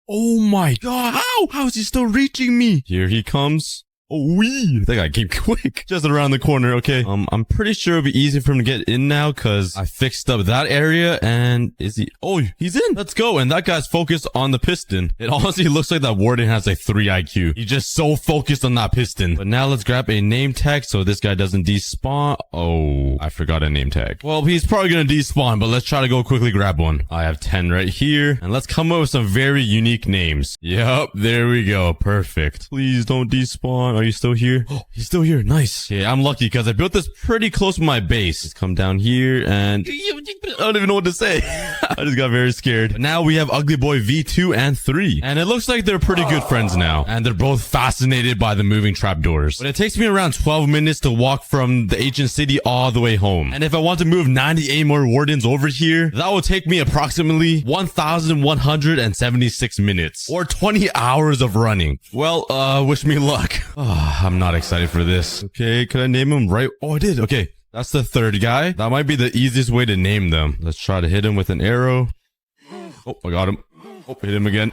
Oh my God. How is he still reaching me? Here he comes. Oh, wee. That guy came quick. Just around the corner. Okay. I'm pretty sure it'll be easy for him to get in now because I fixed up that area. And is he? Oh, he's in. Let's go. And that guy's focused on the piston. It honestly looks like that warden has like 3 IQ. He's just so focused on that piston. But now let's grab a name tag so this guy doesn't despawn. Oh, I forgot a name tag. Well, he's probably going to despawn, but let's try to go quickly grab one. I have 10 right here. And let's come up with some very unique names. Yep. There we go. Perfect. Please don't despawn. Are you still here? Oh, he's still here. Nice. Okay, I'm lucky because I built this pretty close to my base. Let's come down here and I don't even know what to say. I just got very scared. But now we have Ugly Boy V2 and 3. And it looks like they're pretty good friends now. And they're both fascinated by the moving trapdoors. But it takes me around 12 minutes to walk from the ancient city all the way home. And if I want to move 98 more wardens over here, that will take me approximately 1,176 minutes. Or 20 hours of running. Well, wish me luck. I'm not excited for this. Okay, could I name him right? Oh, I did. Okay, that's the third guy. That might be the easiest way to name them. Let's try to hit him with an arrow. Oh, I got him. Oh, hit him again.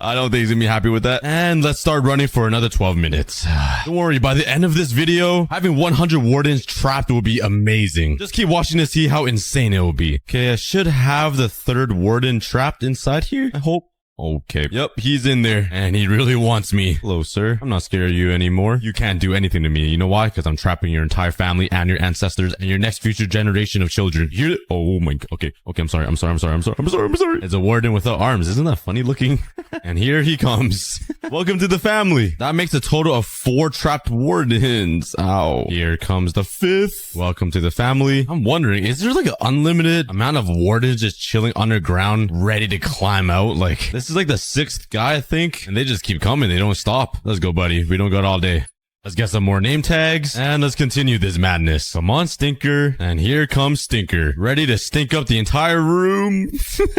I don't think he's gonna be happy with that. And let's start running for another 12 minutes. Don't worry, by the end of this video, having 100 wardens trapped will be amazing. Just keep watching to see how insane it will be. Okay, I should have the third warden trapped inside here, I hope. Okay. Yep, he's in there. And he really wants me. Hello, sir. I'm not scared of you anymore. You can't do anything to me. You know why? Because I'm trapping your entire family and your ancestors and your next future generation of children. You Oh my God. Okay. I'm sorry. It's a warden without arms. Isn't that funny looking? And here he comes. Welcome to the family. That makes a total of 4 trapped wardens. Ow. Here comes the 5th. Welcome to the family. I'm wondering, is there like an unlimited amount of wardens just chilling underground, ready to climb out? Like, this is like the 6th guy, I think. And they just keep coming. They don't stop. Let's go, buddy. We don't got all day. Let's get some more name tags and let's continue this madness. Come on, Stinker. And here comes Stinker, ready to stink up the entire room.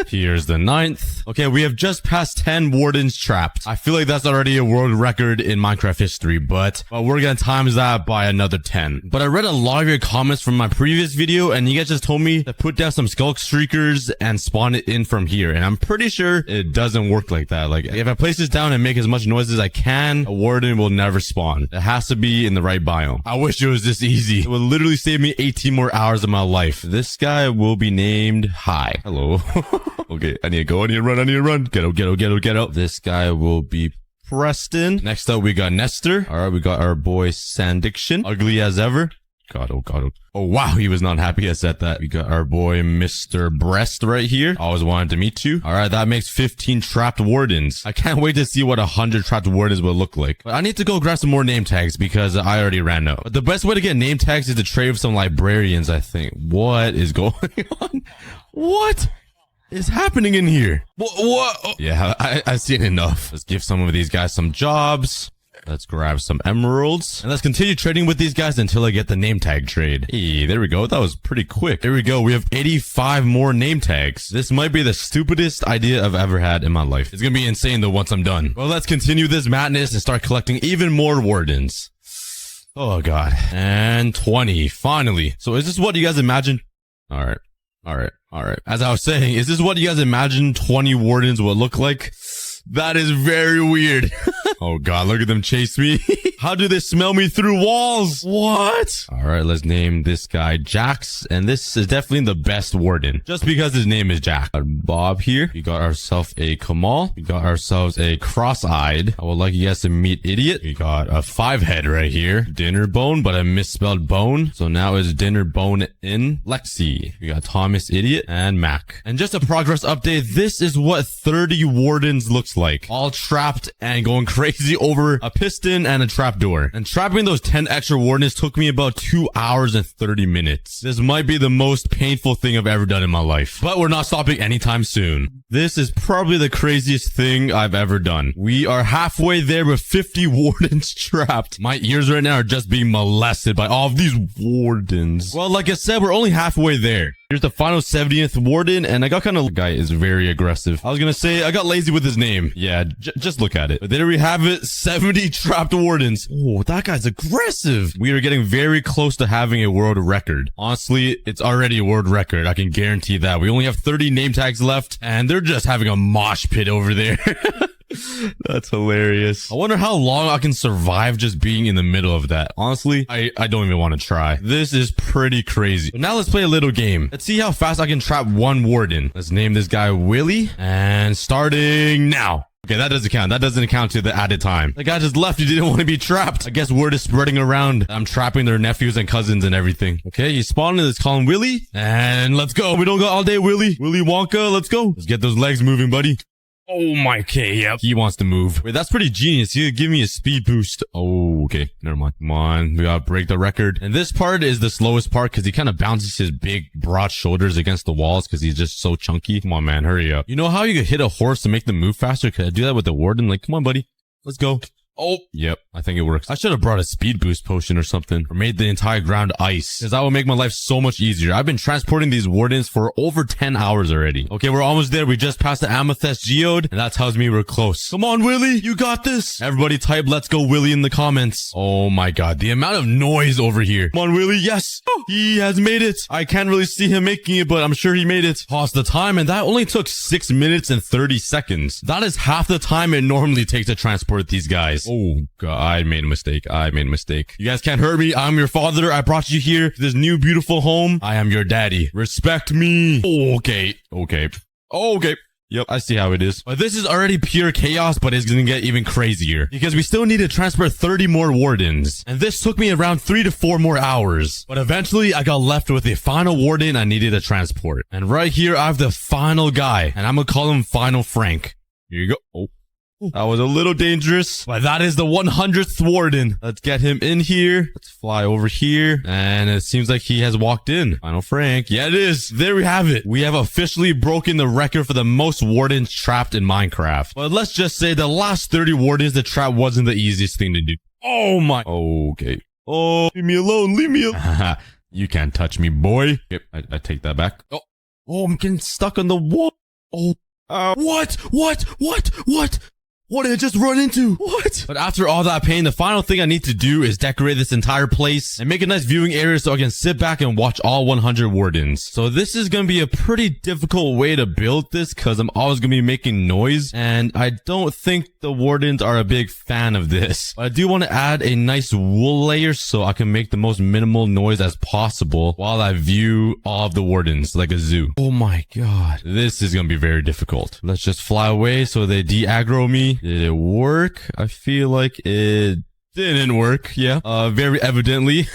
Here's the 9th. Okay, we have just passed 10 wardens trapped. I feel like that's already a world record in Minecraft history, but we're gonna times that by another 10. But I read a lot of your comments from my previous video and you guys just told me to put down some skulk streakers and spawn it in from here. And I'm pretty sure it doesn't work like that. Like, if I place this down and make as much noise as I can, a warden will never spawn. It has has to be in the right biome. I wish it was this easy. It would literally save me 18 more hours of my life. This guy will be named Hi. Hello. Okay, I need to go. I need to run. I need to run. Get out, get out, get out, get out. This guy will be Preston. Next up, we got Nestor. All right, we got our boy Sandiction. Ugly as ever. God, oh God. Oh wow, he was not happy I said that. We got our boy Mr. Breast right here. Always wanted to meet you. All right, that makes 15 trapped wardens. I can't wait to see what 100 trapped wardens will look like. But I need to go grab some more name tags because I already ran out. But the best way to get name tags is to trade with some librarians, I think. What is going on? What is happening in here? What? Oh. Yeah, I've seen enough. Let's give some of these guys some jobs. Let's grab some emeralds. And let's continue trading with these guys until I get the name tag trade. Hey, there we go. That was pretty quick. There we go. We have 85 more name tags. This might be the stupidest idea I've ever had in my life. It's gonna be insane though once I'm done. Well, let's continue this madness and start collecting even more wardens. Oh God. And 20, finally. So is this what you guys imagine? All right. As I was saying, is this what you guys imagine 20 wardens would look like? That is very weird. Oh God, look at them chase me. How do they smell me through walls? What? All right, let's name this guy Jax. And this is definitely the best warden, just because his name is Jack. Got Bob here. We got ourselves a Kamal. We got ourselves a cross-eyed. I would like you guys to meet Idiot. We got a 5-head right here. Dinner Bone, but I misspelled bone. So now it's Dinner Bone in Lexi. We got Thomas Idiot and Mac. And just a progress update. This is what 30 wardens looks like. All trapped and going crazy over a piston and a trapdoor. And trapping those 10 extra wardens took me about 2 hours and 30 minutes. This might be the most painful thing I've ever done in my life. But we're not stopping anytime soon. This is probably the craziest thing I've ever done. We are halfway there with 50 wardens trapped. My ears right now are just being molested by all of these wardens. Well, like I said, we're only halfway there. Here's the final 70th warden, and I got kind of... The guy is very aggressive. I was gonna say, I got lazy with his name. Yeah, just look at it. But there we have it, 70 trapped wardens. Oh, that guy's aggressive. We are getting very close to having a world record. Honestly, it's already a world record. I can guarantee that. We only have 30 name tags left, and they're just having a mosh pit over there. That's hilarious. I wonder how long I can survive just being in the middle of that. Honestly, I don't even want to try. This is pretty crazy. But now let's play a little game. Let's see how fast I can trap one warden. Let's name this guy Willie. And starting now. Okay, that doesn't count. That doesn't count to the added time. The guy just left. He didn't want to be trapped. I guess word is spreading around. I'm trapping their nephews and cousins and everything. Okay, he spawned in. Let's call him Willie. And let's go. We don't got all day, Willie. Willy Wonka, let's go. Let's get those legs moving, buddy. Oh my K, yep. He wants to move. Wait, that's pretty genius. He could give me a speed boost. Oh, okay. Never mind. Come on. We gotta break the record. And this part is the slowest part because he kind of bounces his big, broad shoulders against the walls because he's just so chunky. Come on, man. Hurry up. You know how you could hit a horse to make them move faster? Could I do that with the warden? Like, come on, buddy. Let's go. Oh, yep. I think it works. I should have brought a speed boost potion or something, or made the entire ground ice, because that would make my life so much easier. I've been transporting these wardens for over 10 hours already. Okay, we're almost there. We just passed the amethyst geode, and that tells me we're close. Come on, Willie. You got this. Everybody type "Let's go, Willie" in the comments. Oh my God, the amount of noise over here. Come on, Willie. Yes. He has made it. I can't really see him making it, but I'm sure he made it. Pause the time, and that only took 6 minutes and 30 seconds. That is half the time it normally takes to transport these guys. Oh God, I made a mistake. You guys can't hurt me. I'm your father. I brought you here to this new beautiful home. I am your daddy. Respect me. Okay. Yep, I see how it is. But this is already pure chaos, but it's gonna get even crazier. Because we still need to transfer 30 more wardens. And this took me around 3 to 4 more hours. But eventually, I got left with the final warden I needed to transport. And right here, I have the final guy. And I'm gonna call him Final Frank. Here you go. Oh. That was a little dangerous, but that is the 100th warden. Let's get him in here. Let's fly over here. And it seems like he has walked in. Final Frank. Yeah, it is. There we have it. We have officially broken the record for the most wardens trapped in Minecraft. But let's just say the last 30 wardens to trap wasn't the easiest thing to do. Oh my. Okay. Oh, leave me alone. Leave me alone. You can't touch me, boy. Yep, I take that back. Oh, I'm getting stuck on the wall. Oh, what? What did it just run into? What? But after all that pain, the final thing I need to do is decorate this entire place and make a nice viewing area so I can sit back and watch all 100 wardens. So this is going to be a pretty difficult way to build this because I'm always going to be making noise. And I don't think the wardens are a big fan of this. But I do want to add a nice wool layer so I can make the most minimal noise as possible while I view all of the wardens like a zoo. Oh my god. This is going to be very difficult. Let's just fly away so they de-aggro me. Did it work? I feel like it didn't work. Yeah. Very evidently.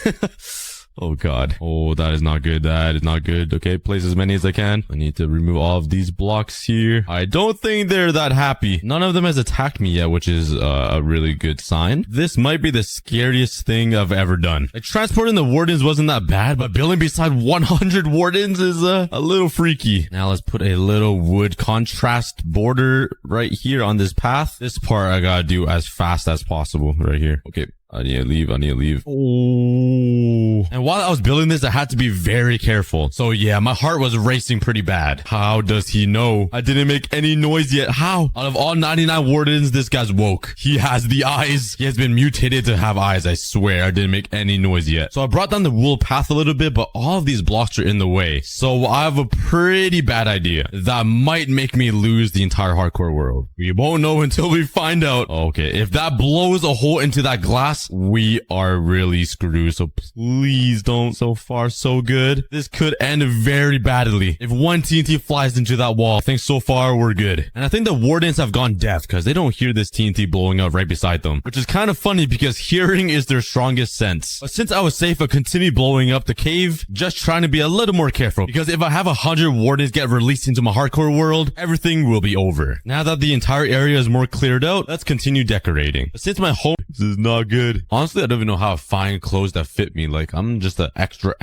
Oh god. Oh, that is not good. That is not good. Okay, place as many as I can. I need to remove all of these blocks here. I don't think they're that happy. None of them has attacked me yet, which is a really good sign. This might be the scariest thing I've ever done. Like, transporting the wardens wasn't that bad, but building beside 100 wardens is a little freaky. Now let's put a little wood contrast border right here on this path. This part I gotta do as fast as possible right here. Okay. I need to leave. I need to leave. Oh. And while I was building this, I had to be very careful. So yeah, my heart was racing pretty bad. How does he know I didn't make any noise yet? How? Out of all 99 wardens, this guy's woke. He has the eyes. He has been mutated to have eyes. I swear I didn't make any noise yet. So I brought down the wool path a little bit, but all of these blocks are in the way. So I have a pretty bad idea that might make me lose the entire hardcore world. We won't know until we find out. Okay, if that blows a hole into that glass, we are really screwed. So please don't. So far, so good. This could end very badly. If one TNT flies into that wall, I think so far we're good. And I think the wardens have gone deaf because they don't hear this TNT blowing up right beside them, which is kind of funny because hearing is their strongest sense. But since I was safe, I continue blowing up the cave, just trying to be a little more careful because if I have 100 wardens get released into my hardcore world, everything will be over. Now that the entire area is more cleared out, let's continue decorating. But since my home this is not good. Honestly, I don't even know how to find clothes that fit me. Like, I'm just an extra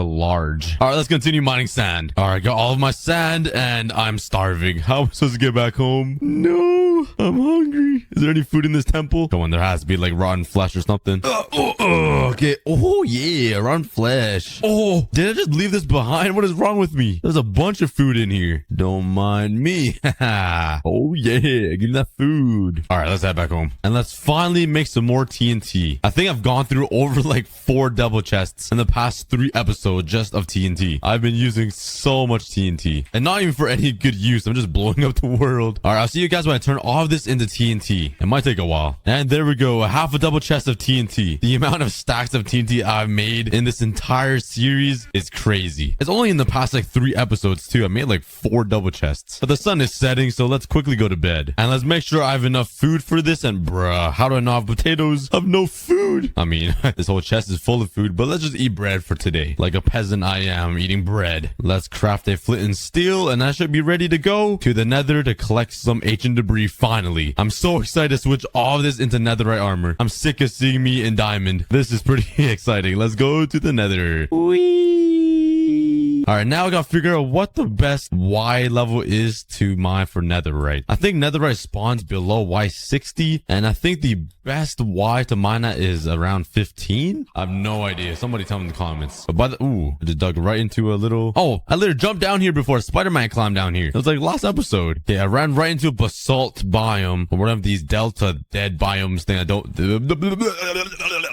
large. All right, let's continue mining sand. All right, got all of my sand and I'm starving. How am I supposed to get back home? No, I'm hungry. Is there any food in this temple? Come on, there has to be like rotten flesh or something. Okay. Oh yeah, rotten flesh. Oh, did I just leave this behind? What is wrong with me? There's a bunch of food in here. Don't mind me. Oh yeah, give me that food. All right, let's head back home and let's finally make some more TNT. I think I've gone through over like 4 double chests in the past 3 episodes just of TNT. I've been using so much TNT and not even for any good use. I'm just blowing up the world. All right, I'll see you guys when I turn all of this into TNT. It might take a while. And there we go, half a double chest of TNT. The amount of stacks of TNT I've made in this entire series is crazy. It's only in the past like 3 episodes too. I made like 4 double chests. But the sun is setting, so let's quickly go to bed. And let's make sure I have enough food for this. And bruh, how do I not have potatoes? I have no food. I mean, this whole chest is full of food, but let's just eat bread for today. Like a peasant I am, eating bread. Let's craft a flint and steel, and I should be ready to go to the nether to collect some ancient debris finally. I'm so excited to switch all of this into netherite armor. I'm sick of seeing me in diamond. This is pretty exciting. Let's go to the nether. Whee! All right, now I gotta figure out what the best Y level is to mine for netherite. I think netherite spawns below Y60, and I think the best Y to mine at is around 15. I have no idea. Somebody tell me in the comments. But by the I just dug right into a little. Oh, I literally jumped down here before Spider-Man climbed down here. It was like last episode. Okay, I ran right into a basalt biome, or one of these delta dead biomes thing. I don't.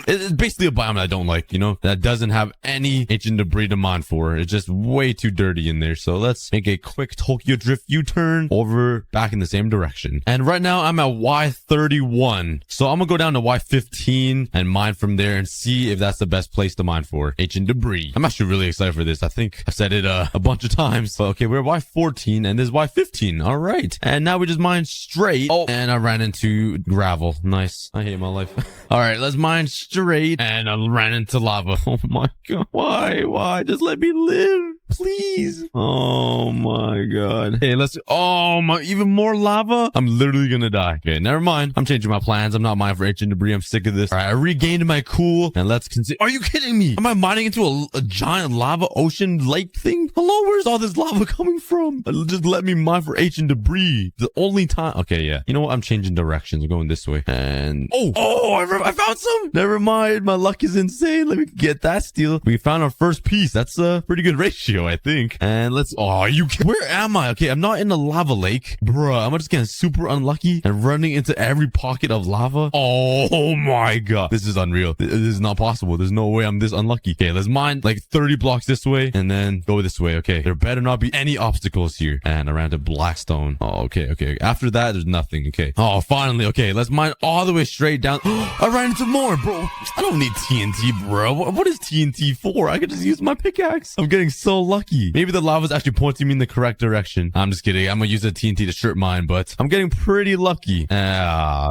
It's basically a biome I don't like. You know, that doesn't have any ancient debris to mine for. It's just way too dirty in there. So let's make a quick Tokyo Drift U-turn over back in the same direction. And right now I'm at Y31. So I'm gonna go down to Y15 and mine from there and see if that's the best place to mine for ancient debris. I'm actually really excited for this. I think I've said it a bunch of times. But okay, we're Y14 and this is Y15. All right. And now we just mine straight. Oh, and I ran into gravel. Nice. I hate my life. All right, let's mine straight. And I ran into lava. Oh my God. Why? Just let me live. Please. Oh my God. Hey, let's. Oh my. Even more lava? I'm literally gonna die. Okay, never mind. I'm changing my plans. I'm not mining for ancient debris. I'm sick of this. All right, I regained my cool. And let's consider. Are you kidding me? Am I mining into a giant lava ocean lake thing? Hello, where's all this lava coming from? Just let me mine for ancient debris. The only time. Okay, yeah. You know what? I'm changing directions. I'm going this way. And. Oh, I found some. Never mind. My luck is insane. Let me get that steel. We found our first piece. That's a pretty good ratio. go, I think. And let's, oh, where am I? Okay, I'm not in the lava lake. Bruh, I'm just getting super unlucky and running into every pocket of lava. Oh my god. This is unreal. This is not possible. There's no way I'm this unlucky. Okay, let's mine like 30 blocks this way and then go this way. Okay, there better not be any obstacles here. And I ran to blackstone. Oh, okay. After that, there's nothing. Okay. Oh, finally. Okay, let's mine all the way straight down. I ran into more, bro. I don't need TNT, bro. What is TNT for? I could just use my pickaxe. I'm getting so lucky. Maybe the lava's actually pointing me in the correct direction. I'm just kidding. I'm gonna use the TNT to strip mine, but I'm getting pretty lucky.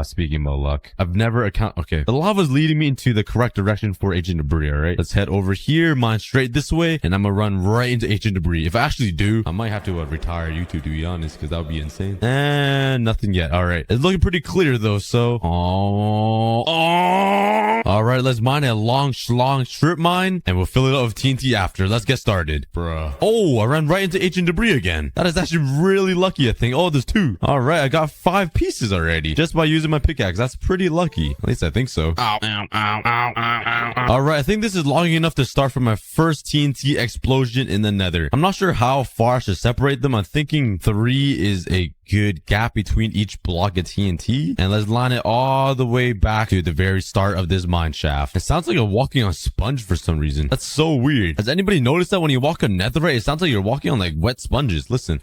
Speaking about luck, I've never okay, the lava's leading me into the correct direction for ancient debris. All right, let's head over here, mine straight this way, and I'm gonna run right into ancient debris. If I actually do, I might have to retire YouTube, to be honest, because that would be insane. And nothing yet. All right, it's looking pretty clear though. So, all right, let's mine a long strip mine, and we'll fill it up with TNT after. Let's get started, bruh. Oh, I ran right into ancient debris again. That is actually really lucky, I think. Oh, there's 2. All right, I got 5 pieces already just by using my pickaxe. That's pretty lucky. At least I think so. Ow. All right, I think this is long enough to start from my first TNT explosion in the nether. I'm not sure how far I should separate them. I'm thinking 3 is a good gap between each block of TNT, and let's line it all the way back to the very start of this mine shaft. It sounds like I'm walking on sponge for some reason. That's so weird. Has anybody noticed that when you walk on netherite, it sounds like you're walking on like wet sponges? Listen.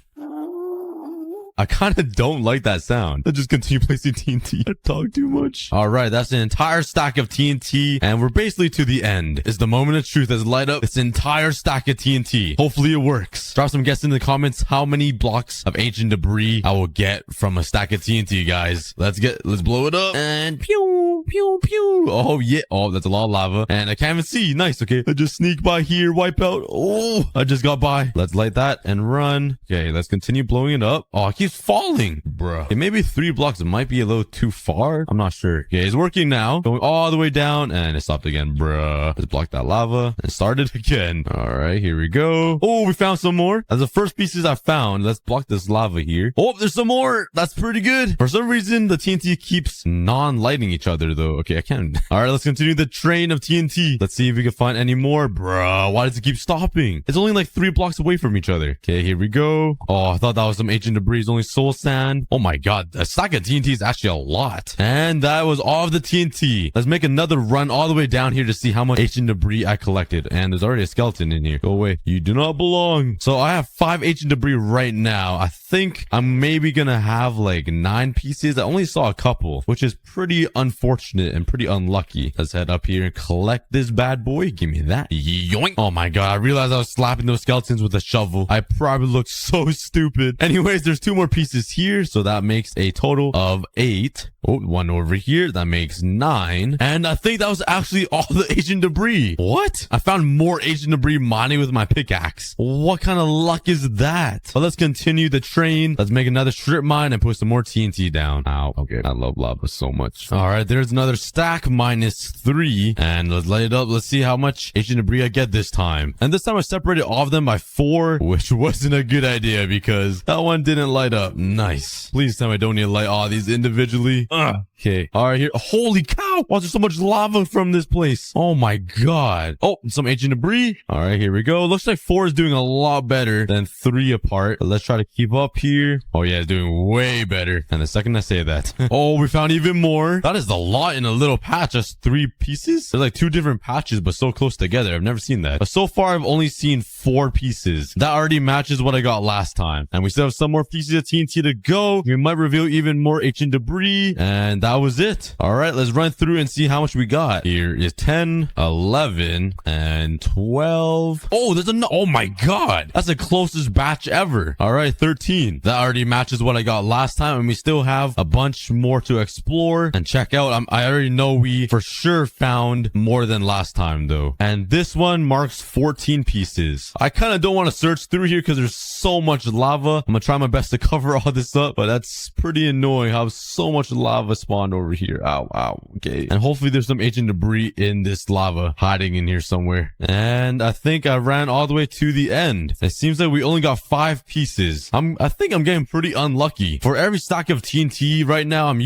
I kind of don't like that sound. Let's just continue placing TNT. I talk too much. All right, that's an entire stack of TNT, and we're basically to the end. It's the moment of truth as light up this entire stack of TNT. Hopefully it works. Drop some guesses in the comments how many blocks of ancient debris I will get from a stack of TNT, guys. Let's blow it up. And pew, pew, pew. Oh, yeah. Oh, that's a lot of lava. And I can't even see. Nice. Okay, let's just sneak by here, wipe out. Oh, I just got by. Let's light that and run. Okay, let's continue blowing it up. Oh, it keeps falling, bruh. Okay, maybe 3 blocks might be a little too far. I'm not sure. Okay, it's working now. Going all the way down, and it stopped again, bruh. Let's block that lava and start it again. All right, here we go. Oh, we found some more. That's the first pieces I found. Let's block this lava here. Oh, there's some more. That's pretty good. For some reason, the TNT keeps non-lighting each other, though. Okay, I can't. All right, let's continue the train of TNT. Let's see if we can find any more, bruh. Why does it keep stopping? It's only like 3 blocks away from each other. Okay, here we go. Oh, I thought that was some ancient debris. It's only soul sand. Oh my god, a stack of TNT is actually a lot. And that was all of the TNT. Let's make another run all the way down here to see how much ancient debris I collected. And there's already a skeleton in here. Go away. You do not belong. So I have 5 ancient debris right now. I think I'm maybe gonna have like 9 pieces. I only saw a couple, which is pretty unfortunate and pretty unlucky. Let's head up here and collect this bad boy. Give me that. Yoink. Oh my god, I realized I was slapping those skeletons with a shovel. I probably looked so stupid. Anyways, there's 2 more pieces here, so that makes a total of 8. Oh, 1 over here. That makes 9. And I think that was actually all the ancient debris. What? I found more ancient debris mining with my pickaxe. What kind of luck is that? But let's continue the train. Let's make another strip mine and put some more TNT down. Ow. Okay. I love lava so much. All right. There's another stack -3. And let's light it up. Let's see how much ancient debris I get this time. And this time I separated all of them by 4, which wasn't a good idea because that one didn't light up. Nice. Please tell me I don't need to light all these individually. Okay. All right, here. Holy cow. Why is there so much lava from this place? Oh my god. Oh, some ancient debris. All right, here we go. Looks like 4 is doing a lot better than 3 apart. But let's try to keep up here. Oh yeah, it's doing way better. And the second I say that. Oh, we found even more. That is a lot in a little patch. Just 3 pieces. There's like 2 different patches, but so close together. I've never seen that. But so far, I've only seen 4 pieces. That already matches what I got last time. And we still have some more pieces of TNT to go. We might reveal even more ancient debris. And that was it. All right, let's run through and see how much we got. Here is 10, 11, and 12. Oh, there's oh my god. That's the closest batch ever. All right, 13. That already matches what I got last time. And we still have a bunch more to explore and check out. I already know we for sure found more than last time though. And this one marks 14 pieces. I kind of don't want to search through here because there's so much lava. I'm gonna try my best to cover all this up, but that's pretty annoying how so much lava spawns on over here. Ow, ow. Okay. And hopefully there's some ancient debris in this lava hiding in here somewhere. And I think I ran all the way to the end. It seems like we only got 5 pieces. I think I'm getting pretty unlucky. For every stack of TNT right now I'm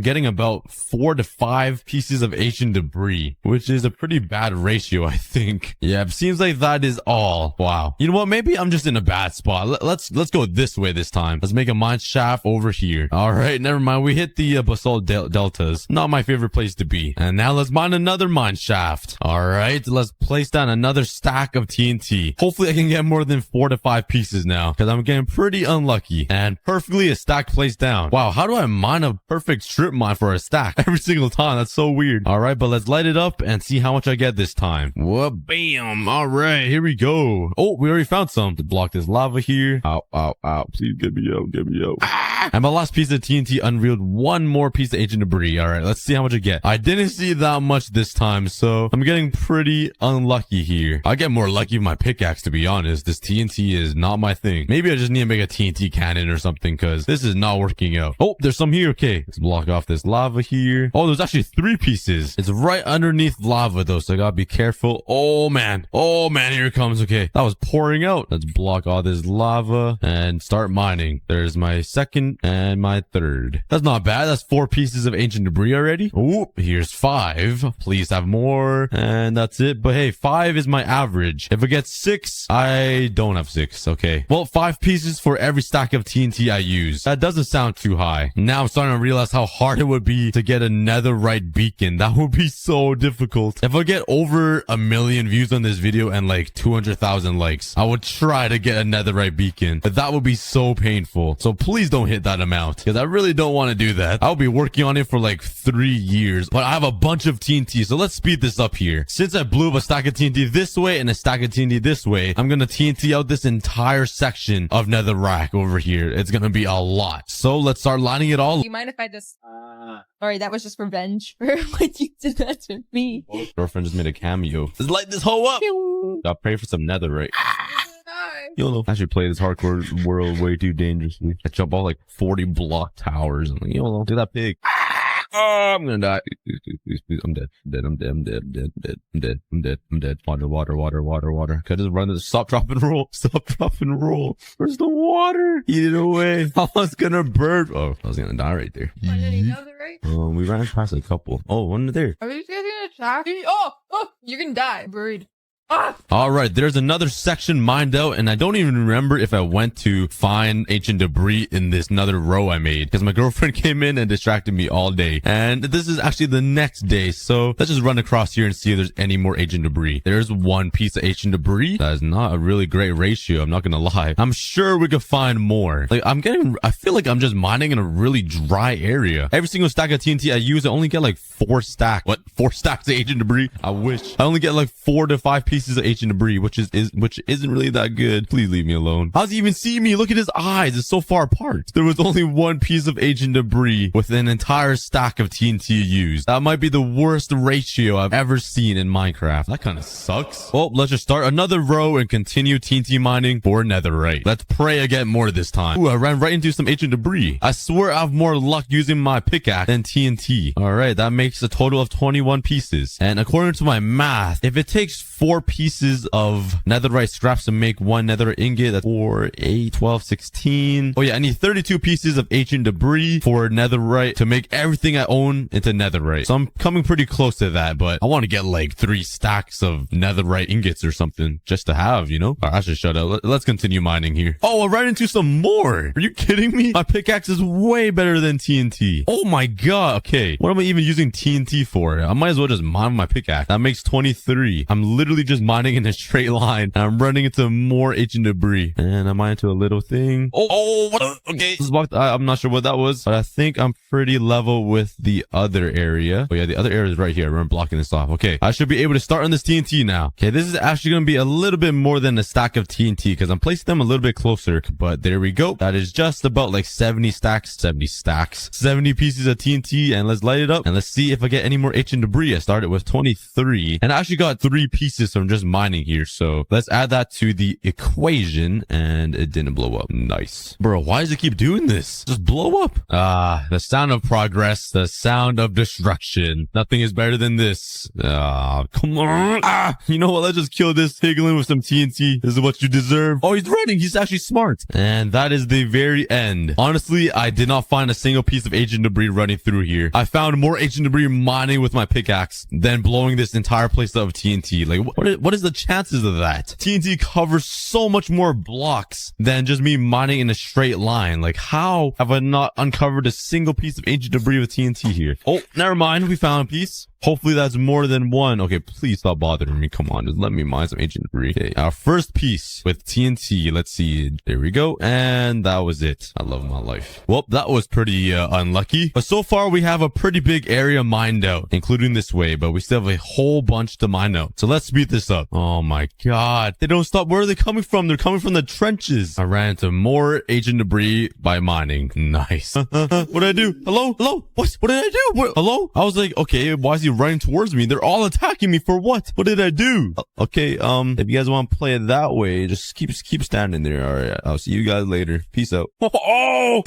getting about 4 to 5 pieces of ancient debris, which is a pretty bad ratio, I think. Yeah, it seems like that is all. Wow. You know what? Maybe I'm just in a bad spot. Let's go this way this time. Let's make a mine shaft over here. All right, never mind. We hit the basalt deltas. Not my favorite place to be. And now let's mine another mine shaft. All right, let's place down another stack of TNT. Hopefully I can get more than 4 to 5 pieces now, because I'm getting pretty unlucky. And perfectly a stack placed down. Wow, how do I mine a perfect strip mine for a stack every single time? That's so weird. All right, but let's light it up and see how much I get this time. Whoa, bam. All right, here we go. Oh, we already found some to block this lava here. Ow, ow, ow. Please get me out, get me out. And my last piece of TNT unveiled one more piece of ancient debris. All right, let's see how much I get. I didn't see that much this time, so I'm getting pretty unlucky here. I get more lucky with my pickaxe, to be honest. This TNT is not my thing. Maybe I just need to make a TNT cannon or something, because this is not working out. Oh, there's some here. Okay, let's block off this lava here. Oh, there's actually 3 pieces. It's right underneath lava, though, so I gotta be careful. Oh, man. Oh, man, here it comes. Okay, that was pouring out. Let's block all this lava and start mining. There's my second and my third. That's not bad. That's 4 pieces of ancient debris already. Oh, here's 5. Please have more. And that's it. But hey, 5 is my average. If I get 6, I don't have 6. Okay. Well, 5 pieces for every stack of TNT I use. That doesn't sound too high. Now I'm starting to realize how hard it would be to get a netherite beacon. That would be so difficult. If I get over 1 million views on this video and like 200,000 likes, I would try to get a netherite beacon. But that would be so painful. So please don't hit that amount, because I really don't want to do that. I'll be working on it for like 3 years, but I have a bunch of TNT, so let's speed this up here. Since I blew up a stack of TNT this way and a stack of TNT this way, I'm gonna TNT out this entire section of netherrack over here. It's gonna be a lot. So let's start lining it all. Do you mind if I just... Sorry, that was just revenge for what you did that to me. Girlfriend just made a cameo. Let's light this hoe up. I'll pray for some netherite. YOLO. I should play this hardcore world way too dangerously. I jump all like 40 block towers. I'm like, YOLO, do that pig. Oh, I'm gonna die. I'm dead. I'm dead. Water. Could I just run this? Stop, drop, and roll. Stop, drop, and roll. Where's the water? Eat it away. I was gonna burn. Oh, I was gonna die right there. We ran past a couple. Oh, one there. Are you guys gonna attack? Oh, you're gonna die. Buried. All right, there's another section mined out, and I don't even remember if I went to find ancient debris in this another row I made, because my girlfriend came in and distracted me all day. And this is actually the next day, so let's just run across here and see if there's any more ancient debris. There's 1 piece of ancient debris. That is not a really great ratio, I'm not gonna lie. I'm sure we could find more. Like, I feel like I'm just mining in a really dry area. Every single stack of TNT I use, I only get like 4 stacks. What? 4 stacks of ancient debris? I wish. I only get like 4 to 5 pieces of ancient debris, which isn't really that good. Please leave me alone. How does he even see me? Look at his eyes. It's so far apart. There was only 1 piece of ancient debris with an entire stack of TNT used. That might be the worst ratio I've ever seen in Minecraft. That kind of sucks. Well, let's just start another row and continue TNT mining for netherite. Let's pray I get more this time. Ooh, I ran right into some ancient debris. I swear I have more luck using my pickaxe than TNT. All right, that makes a total of 21 pieces. And according to my math, if it takes 4 pieces of netherite scraps to make 1 netherite ingot, that's 4, 8, 12, 16. Oh yeah, I need 32 pieces of ancient debris for netherite to make everything I own into netherite. So I'm coming pretty close to that, but I want to get like 3 stacks of netherite ingots or something just to have, you know? All right, I should shut up. Let's continue mining here. Oh, I ran into some more. Are you kidding me? My pickaxe is way better than TNT. Oh my god. Okay, what am I even using TNT for? I might as well just mine my pickaxe. That makes 23. I'm literally just mining in a straight line, and I'm running into more ancient debris, and I'm into a little thing. What? Okay, this is blocked. I'm not sure what that was, but I think I'm pretty level with the other area. Oh yeah, the other area is right here. I remember blocking this off. Okay, I should be able to start on this TNT now. Okay, this is actually going to be a little bit more than a stack of TNT, because I'm placing them a little bit closer, but there we go. That is just about like 70 pieces of TNT, and let's light it up, and let's see if I get any more ancient debris. I started with 23, and I actually got 3 pieces from just mining here. So let's add that to the equation, and it didn't blow up. Nice. Bro, why does it keep doing this? Just blow up. The sound of progress, the sound of destruction. Nothing is better than this. Come on. You know what? Let's just kill this piglin with some TNT. This is what you deserve. Oh, he's running. He's actually smart. And that is the very end. Honestly, I did not find a single piece of ancient debris running through here. I found more ancient debris mining with my pickaxe than blowing this entire place up with TNT. Like, what is the chances of that? TNT covers so much more blocks than just me mining in a straight line. Like, how have I not uncovered a single piece of ancient debris with TNT here? Oh, never mind. We found a piece. Hopefully that's more than one. Okay, please stop bothering me. Come on, just let me mine some ancient debris. Okay, our first piece with TNT. Let's see. There we go. And that was it. I love my life. Well, that was pretty unlucky. But so far we have a pretty big area mined out, including this way. But we still have a whole bunch to mine out. So let's speed this up. Oh my god. They don't stop. Where are they coming from? They're coming from the trenches. I ran into more ancient debris by mining. Nice. What did I do? Hello? Hello? What did I do? Hello? I was like, okay, why is he running towards me? They're all attacking me for what? What did I do? Okay, if you guys want to play it that way, just keep standing there. All right, I'll see you guys later. Peace out. Oh!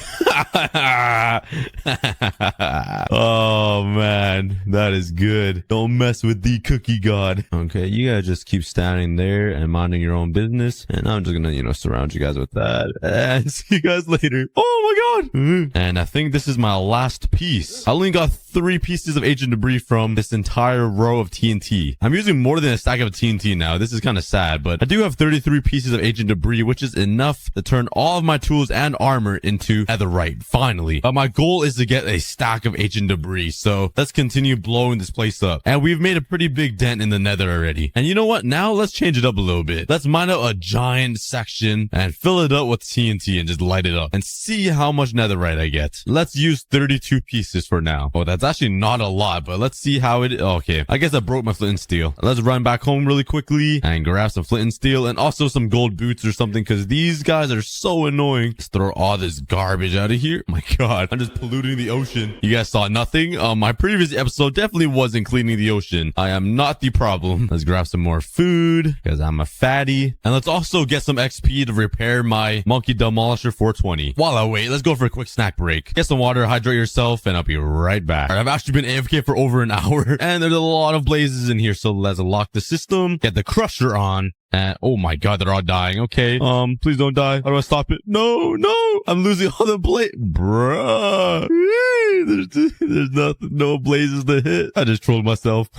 Oh man, that is good. Don't mess with the cookie god. Okay, you guys just keep standing there and minding your own business, and I'm just gonna, surround you guys with that, and see you guys later. Oh my god! And I think this is my last piece. I only got 3 pieces of ancient debris from this entire row of TNT. I'm using more than a stack of TNT now. This is kind of sad, but I do have 33 pieces of ancient debris, which is enough to turn all of my tools and armor into netherite, finally. But my goal is to get a stack of ancient debris, so let's continue blowing this place up. And we've made a pretty big dent in the nether already. And you know what? Now let's change it up a little bit. Let's mine out a giant section and fill it up with TNT and just light it up and see how much netherite I get. Let's use 32 pieces for now. Oh, that's actually not a lot, but let's see how it... Okay, I guess I broke my flint and steel. Let's run back home really quickly and grab some flint and steel and also some gold boots or something, because these guys are so annoying. Let's throw all this garbage out of here. My god, I'm just polluting the ocean. You guys saw nothing? My previous episode definitely wasn't cleaning the ocean. I am not the problem. Let's grab some more food because I'm a fatty. And let's also get some XP to repair my monkey demolisher 420. While I wait, let's go for a quick snack break. Get some water, hydrate yourself, and I'll be right back. All right, I've actually been AFK for over an hour and there's a lot of blazes in here, so let's lock the system, get the crusher on, and oh my god, they're all dying. Okay, please don't die. How do I stop it? No, I'm losing all the bruh. There's nothing, no blazes to hit. I just trolled myself.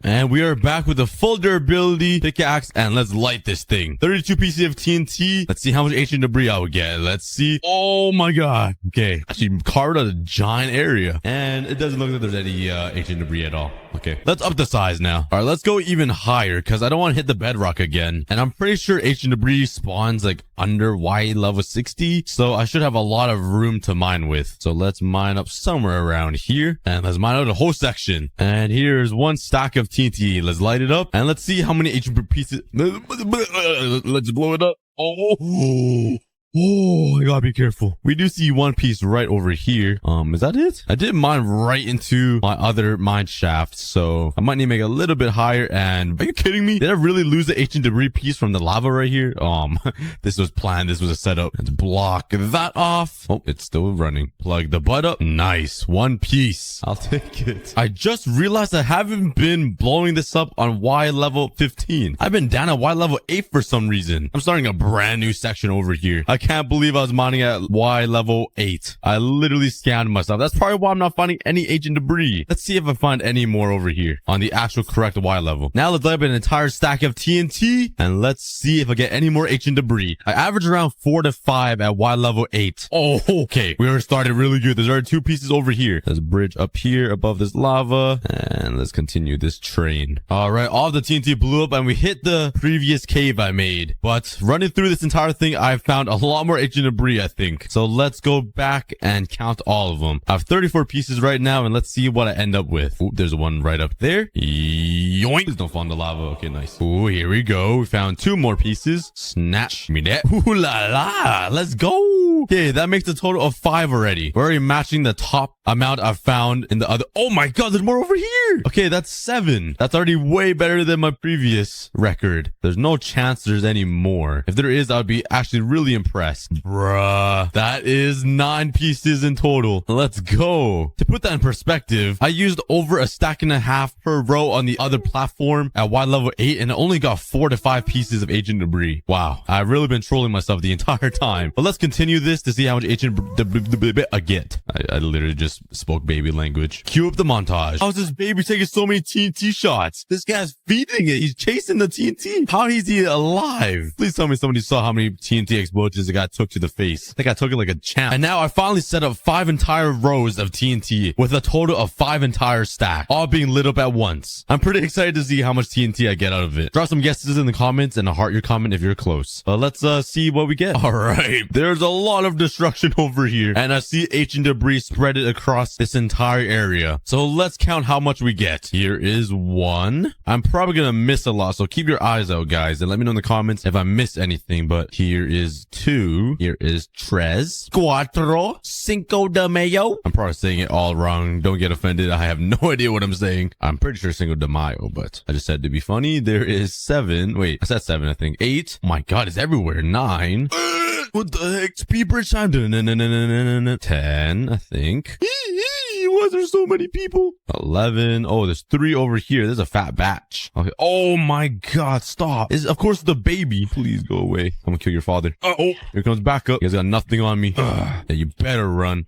And we are back with a full durability pickaxe, and let's light this thing. 32 pieces of TNT. Let's see how much ancient debris I would get. Let's see. Oh my god. Okay, actually carved out a giant area, and it doesn't look like there's any ancient debris at all. Okay, let's up the size now. All right, let's go even higher because I don't want to hit the bedrock again. And I'm pretty sure ancient debris spawns like under Y level 60, so I should have a lot of room to mine with. So let's mine up somewhere around here, and let's mine out a whole section. And here's one stack of TNT. Let's light it up, and let's see how many ancient pieces. Let's blow it up. Oh, I gotta be careful. We do see one piece right over here. Is that it? I did mine right into my other mine shaft, so I might need to make it a little bit higher. And are you kidding me? Did I really lose the ancient debris piece from the lava right here? This was planned. This was a setup. Let's block that off. Oh, it's still running. Plug the butt up. Nice. One piece. I'll take it. I just realized I haven't been blowing this up on Y level 15. I've been down at Y level 8 for some reason. I'm starting a brand new section over here. I can't believe I was mining at Y level 8. I literally scammed myself. That's probably why I'm not finding any ancient debris. Let's see if I find any more over here on the actual correct Y level. Now let's light up an entire stack of TNT, and let's see if I get any more ancient debris. I average around 4 to 5 at Y level 8. Oh, okay. We already started really good. There's already 2 pieces over here. There's a bridge up here above this lava, and let's continue this train. All right, all of the TNT blew up, and we hit the previous cave I made. But running through this entire thing, I found a lot more ancient debris, I think. So let's go back and count all of them. I have 34 pieces right now, and let's see what I end up with. Ooh, there's one right up there. Yoink. Please don't fall in the lava. Okay, nice. Ooh, here we go. We found 2 more pieces. Snatch me that. Ooh la la. Let's go. Okay, that makes a total of 5 already. We're already matching the top amount I've found in the other. Oh my god, there's more over here. Okay, that's 7. That's already way better than my previous record. There's no chance there's any more. If there is, I'd be actually really impressed. Bruh, that is 9 pieces in total. Let's go. To put that in perspective, I used over a stack and a half per row on the other platform at Y level 8, and I only got 4 to 5 pieces of ancient debris. Wow, I've really been trolling myself the entire time. But let's continue this to see how much ancient I get. I literally just spoke baby language. Cue up the montage. How's this baby taking so many TNT shots? This guy's feeding it. He's chasing the TNT. How is he alive? Please tell me somebody saw how many TNT explosions the guy took to the face. I think I took it like a champ. And now I finally set up 5 entire rows of TNT with a total of 5 entire stacks, all being lit up at once. I'm pretty excited to see how much TNT I get out of it. Drop some guesses in the comments and heart your comment if you're close. Let's see what we get. All right, there's a lot of destruction over here, and I see ancient debris spread it across this entire area. So let's count how much we get. Here is 1. I'm probably gonna miss a lot, so keep your eyes out, guys, and let me know in the comments if I miss anything. But here is 2. Here is 3, 4, 5 de mayo. I'm probably saying it all wrong. Don't get offended. I have no idea what I'm saying. I'm pretty sure Cinco de Mayo, but I just said to be funny. There is 7. Wait, I said 7, I think. 8. Oh my god, it's everywhere. 9. What the heck? Speed bridge time. 10, I think. Why is there so many people? 11. Oh, there's 3 over here. There's a fat batch. Okay. Oh my god, stop. Is of course the baby. Please go away. I'm gonna kill your father. Oh, here comes backup. You guys got nothing on me. Yeah, you better run.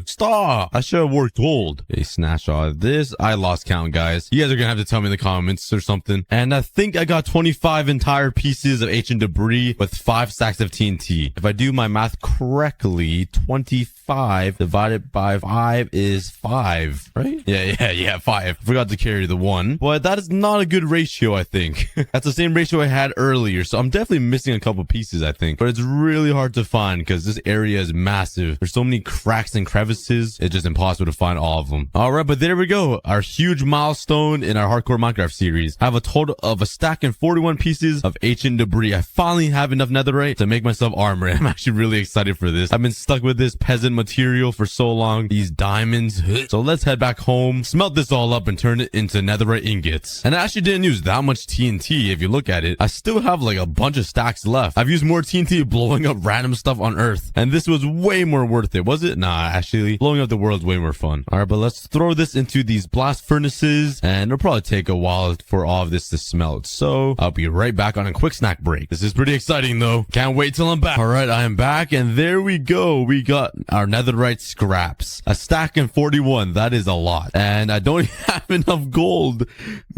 Stop. I should have worked gold. Okay, snatch all of this. I lost count, guys. You guys are gonna have to tell me in the comments or something. And I think I got 25 entire pieces of ancient debris with 5 stacks of TNT. If I do my math correctly, 25 divided by 5 is 5, right? Yeah, 5. Forgot to carry the 1, but that is not a good ratio, I think. That's the same ratio I had earlier, so I'm definitely missing a couple pieces, I think. But it's really hard to find because this area is massive. There's so many cracks and crevices, it's just impossible to find all of them. All right, but there we go. Our huge milestone in our Hardcore Minecraft series. I have a total of a stack and 41 pieces of ancient debris. I finally have enough netherite to make myself armor. I'm actually really excited for this. I've been stuck with this peasant material for so long. These diamonds. So let's head back home, smelt this all up, and turn it into netherite ingots. And I actually didn't use that much TNT. If you look at it, I still have like a bunch of stacks left. I've used more TNT blowing up random stuff on Earth, and this was way more worth it. Was it? Nah, actually, blowing up the world is way more fun. All right, but let's throw this into these blast furnaces, and it'll probably take a while for all of this to smelt. So I'll be right back on a quick snack break. This is pretty exciting though. Can't wait till I'm back. All right, I am back, and there we go. We got our netherite scraps. A stack and 41. That is a lot. And I don't have enough gold.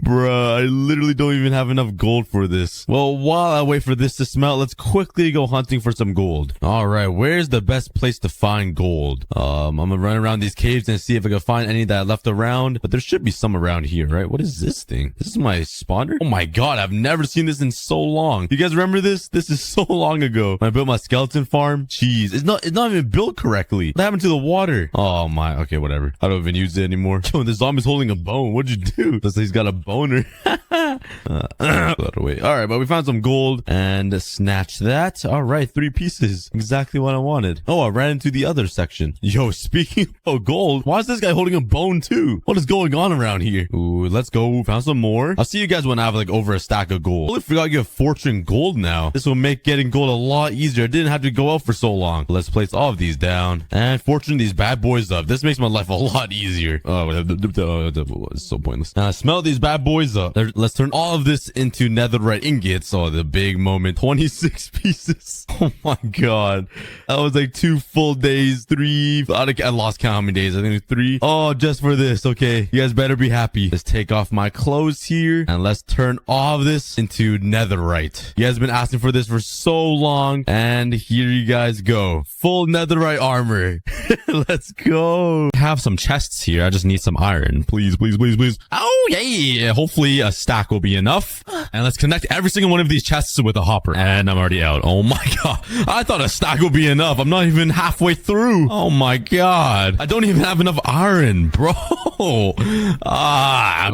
Bruh, I literally don't even have enough gold for this. Well, while I wait for this to smelt, let's quickly go hunting for some gold. All right, where's the best place to find gold? I'm gonna run around these caves and see if I can find any that I left around. But there should be some around here, right? What is this thing? This is my spawner? Oh my god, I've never seen this in so long. You guys remember this? This is so long ago. When I built my skeleton farm. Jeez, it's not even built correctly. What happened to the water? Oh my, okay, whatever. I don't even use it anymore. Yo, this zombie's holding a bone. What'd you do? Looks like he's got a boner. That away. All right, but we found some gold and snatch that. All right, 3 pieces. Exactly what I wanted. Oh, I ran into the other section. Yo, speaking of gold, why is this guy holding a bone too? What is going on around here? Ooh, let's go. Found some more. I'll see you guys when I have like over a stack of gold. I forgot you have fortune gold now. This will make getting gold a lot easier. I didn't have to go out for so long. Let's place all of these down and fortune these bad boys up. This makes my life a lot easier. Oh, it's so pointless. Now smell these bad boys up. Let's turn all of this into netherite ingots. Oh, the big moment. 26 pieces. Oh my god. That was like 2 full days. 3. I lost count how many days. I think it was 3. Oh, just for this. Okay. You guys better be happy. Let's take off my clothes here and let's turn all of this into netherite. You guys have been asking for this for so long, and here you guys go. Full netherite armor. Let's go. I have some chests here. I just need some iron. Please, please, please, please. Oh, yeah. Hopefully a stack will be enough. And let's connect every single one of these chests with a hopper. And I'm already out. Oh my god. I thought a stack would be enough. I'm not even halfway through. Oh my god. I don't even have enough iron, bro.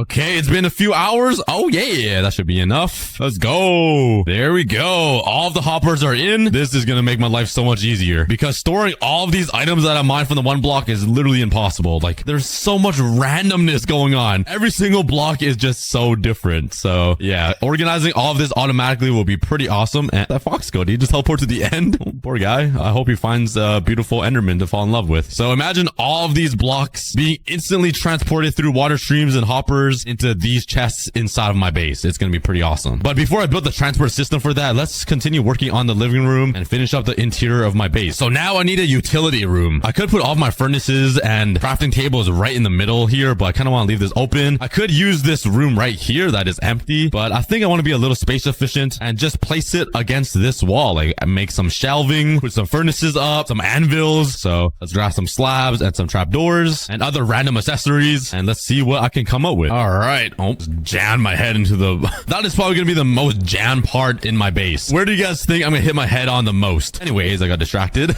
Okay. It's been a few hours. Oh yeah. That should be enough. Let's go. There we go. All of the hoppers are in. This is going to make my life so much easier because storing all of these items that I mined from the one block is literally impossible. unbelievable. Like, there's so much randomness going on. Every single block is just so different. So yeah, organizing all of this automatically will be pretty awesome. And that fox goat, he just teleport to the end. Oh, poor guy. I hope he finds a beautiful Enderman to fall in love with. So imagine all of these blocks being instantly transported through water streams and hoppers into these chests inside of my base. It's going to be pretty awesome. But before I build the transport system for that, let's continue working on the living room and finish up the interior of my base. So now I need a utility room. I could put all of my furnaces and crafting tables right in the middle here, but I kind of want to leave this open. I could use this room right here that is empty, but I think I want to be a little space efficient and just place it against this wall. Like, I make some shelving, put some furnaces up, some anvils. So let's grab some slabs and some trapdoors and other random accessories, and let's see what I can come up with. All right. Oh, jam my head into the... That is probably going to be the most jammed part in my base. Where do you guys think I'm going to hit my head on the most? Anyways, I got distracted.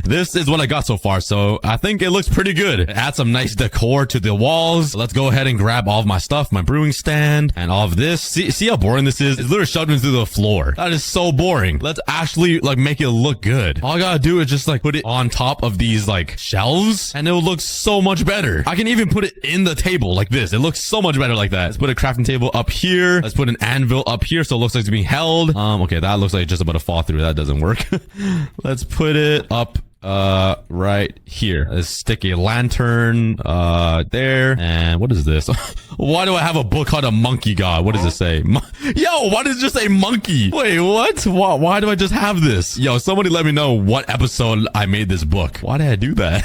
This is what I got so far, so I think it looks pretty good. Add some nice decor to the walls. Let's go ahead and grab all of my stuff, my brewing stand, and all of this. See how boring this is? It's literally shoved into the floor. That is so boring. Let's actually like make it look good. All I gotta do is just like put it on top of these like shelves, and it will look so much better. I can even put it in the table like this. It looks so much better like that. Let's put a crafting table up here. Let's put an anvil up here so it looks like it's being held. Okay, that looks like it's just about to fall through. That doesn't work. Let's put it up right here. Let's stick a lantern there. And what is this? Why do I have a book called aCookieGod? What does it say? Yo, why does it just say monkey? Wait, what? Why do I just have this? Yo, somebody let me know what episode I made this book. Why did I do that?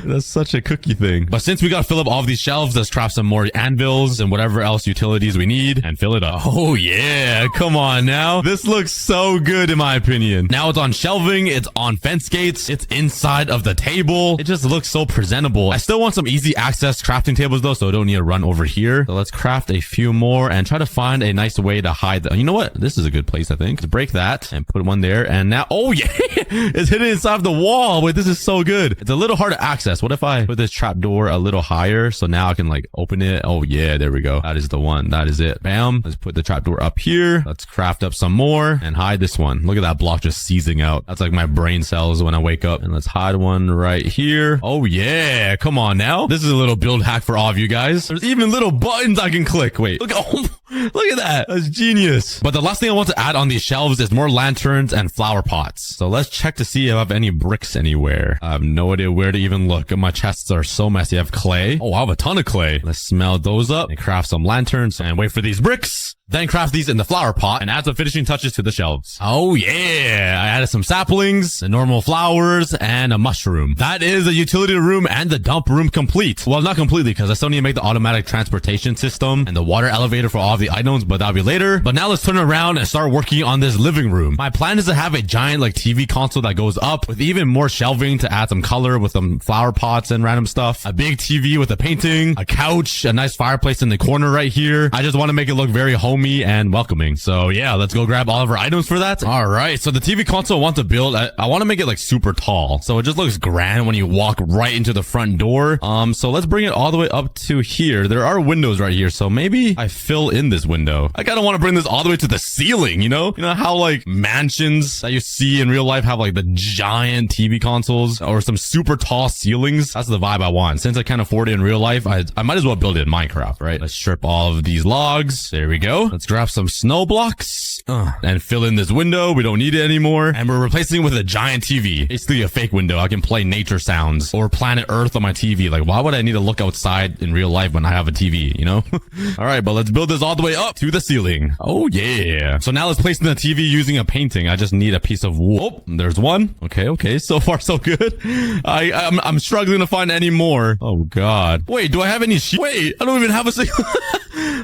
That's such a cookie thing. But since we gotta fill up all of these shelves, let's craft some more anvils and whatever else utilities we need and fill it up. Oh yeah, come on now. This looks so good in my opinion. Now it's on shelving, it's on fence gates, it's inside of the table. It just looks so presentable. I still want some easy access crafting tables though, so I don't need to run over here. So let's craft a few more and try to find a nice way to hide them. You know what? This is a good place, I think. Let's break that and put one there. And now, oh yeah, it's hidden inside of the wall. Wait, this is so good. It's a little hard to access. What if I put this trap door a little higher? So now I can like open it. Oh yeah, there we go. That is the one. That is it. Bam. Let's put the trap door up here. Let's craft up some more and hide this one. Look at that block just seizing out. That's like my brain cells when I wake up. And let's hide one right here. Oh yeah, come on now. This is a little build hack for all of you guys. There's even little buttons I can click. Wait, look, oh, look at that. That's genius. But the last thing I want to add on these shelves is more lanterns and flower pots. So let's check to see if I have any bricks anywhere. I have no idea where to even look. My chests are so messy. I have clay. Oh, I have a ton of clay. Let's smell those up and craft some lanterns and wait for these bricks. Then craft these in the flower pot and add some finishing touches to the shelves. Oh yeah, I added some saplings, the normal flowers, and a mushroom. That is the utility room and the dump room complete. Well, not completely because I still need to make the automatic transportation system and the water elevator for all of the items, but that'll be later. But now let's turn around and start working on this living room. My plan is to have a giant like TV console that goes up with even more shelving to add some color with some flower pots and random stuff. A big TV with a painting, a couch, a nice fireplace in the corner right here. I just want to make it look very homey and welcoming. So yeah, let's go grab all of our items for that. All right, so the TV console I want to build, I want to make it like super tall, so it just looks grand when you walk right into the front door. So let's bring it all the way up to here. There are windows right here, so maybe I fill in this window. I kind of want to bring this all the way to the ceiling, you know how like mansions that you see in real life have like the giant TV consoles or some super tall ceilings. That's the vibe I want. Since I can't afford it in real life, I might as well build it in Minecraft, right? Let's strip all of these logs. There we go. Let's grab some snow blocks and fill in this window. We don't need it anymore. And we're replacing it with a giant TV. Basically a fake window. I can play nature sounds or planet Earth on my TV. Like, why would I need to look outside in real life when I have a TV, you know? All right, but let's build this all the way up to the ceiling. Oh yeah. So now let's place in the TV using a painting. I just need a piece of wool. Oh, there's one. Okay. So far, so good. I'm struggling to find any more. Oh God. Wait, do I have any sheep? Wait, I don't even have a single...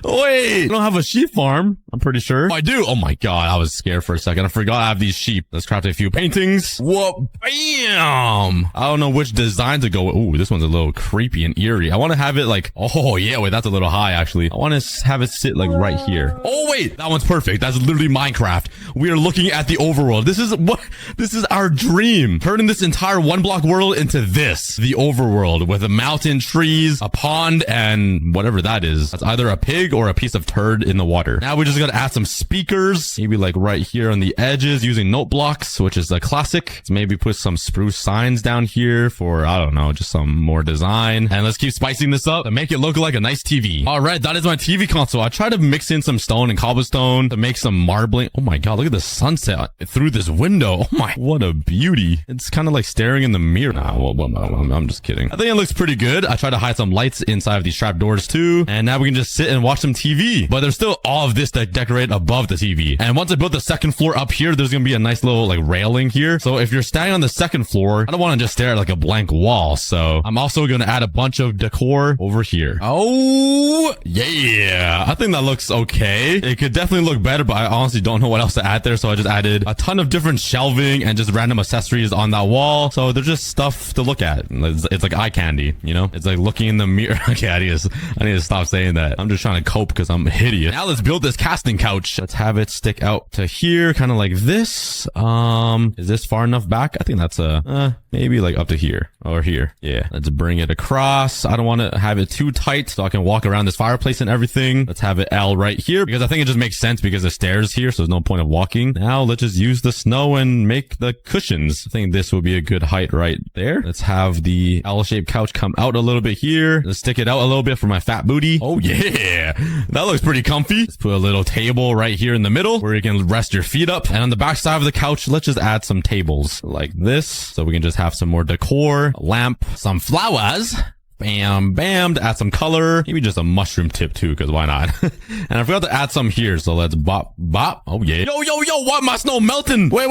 Wait, I don't have a sheep farm. I'm pretty sure. Oh, I do. Oh my God. I was scared for a second. I forgot I have these sheep. Let's craft a few paintings. Whoa. Bam. I don't know which design to go with. Ooh, this one's a little creepy and eerie. I want to have it like, oh yeah, wait, that's a little high actually. I want to have it sit like right here. Oh wait, that one's perfect. That's literally Minecraft. We are looking at the overworld. This is our dream. Turning this entire one block world into this, the overworld with a mountain, trees, a pond, and whatever that is. That's either a pig or a piece of turd in the water. Now we just gotta gonna add some speakers, maybe like right here on the edges using note blocks, which is a classic. Let's maybe put some spruce signs down here for, I don't know, just some more design. And let's keep spicing this up to make it look like a nice TV. All right, that is my TV console. I tried to mix in some stone and cobblestone to make some marbling. Oh my God, look at the sunset through this window. Oh my, what a beauty. It's kind of like staring in the mirror. Nah, I'm just kidding. I think it looks pretty good. I tried to hide some lights inside of these trap doors too. And now we can just sit and watch some TV. But there's still all of this to decorate above the TV. And once I build the second floor up here, there's gonna be a nice little like railing here. So if you're standing on the second floor, I don't want to just stare at like a blank wall. So I'm also gonna add a bunch of decor over here. Oh yeah, I think that looks okay. It could definitely look better, but I honestly don't know what else to add there. So I just added a ton of different shelving and just random accessories on that wall. So they're just stuff to look at. It's like eye candy, you know? It's like looking in the mirror. Okay, I need to stop saying that. I'm just trying to cope because I'm hideous. Now let's build this casting couch. Let's have it stick out to here, kind of like this. Is this far enough back? I think that's maybe like up to here or here. Yeah, let's bring it across. I don't want to have it too tight so I can walk around this fireplace and everything. Let's have it L right here because I think it just makes sense because the stairs here, so there's no point of walking. Now let's just use the snow and make the cushions. I think this will be a good height right there. Let's have the L-shaped couch come out a little bit here. Let's stick it out a little bit for my fat booty. Oh yeah, that looks pretty comfy. Let's put a little table right here in the middle where you can rest your feet up. And on the back side of the couch, let's just add some tables like this so we can just have some more decor, a lamp, some flowers. Bam, bam, to add some color. Maybe just a mushroom tip too, because why not? And I forgot to add some here, so let's bop, bop. Oh yeah. Yo, why my snow melting? Wait.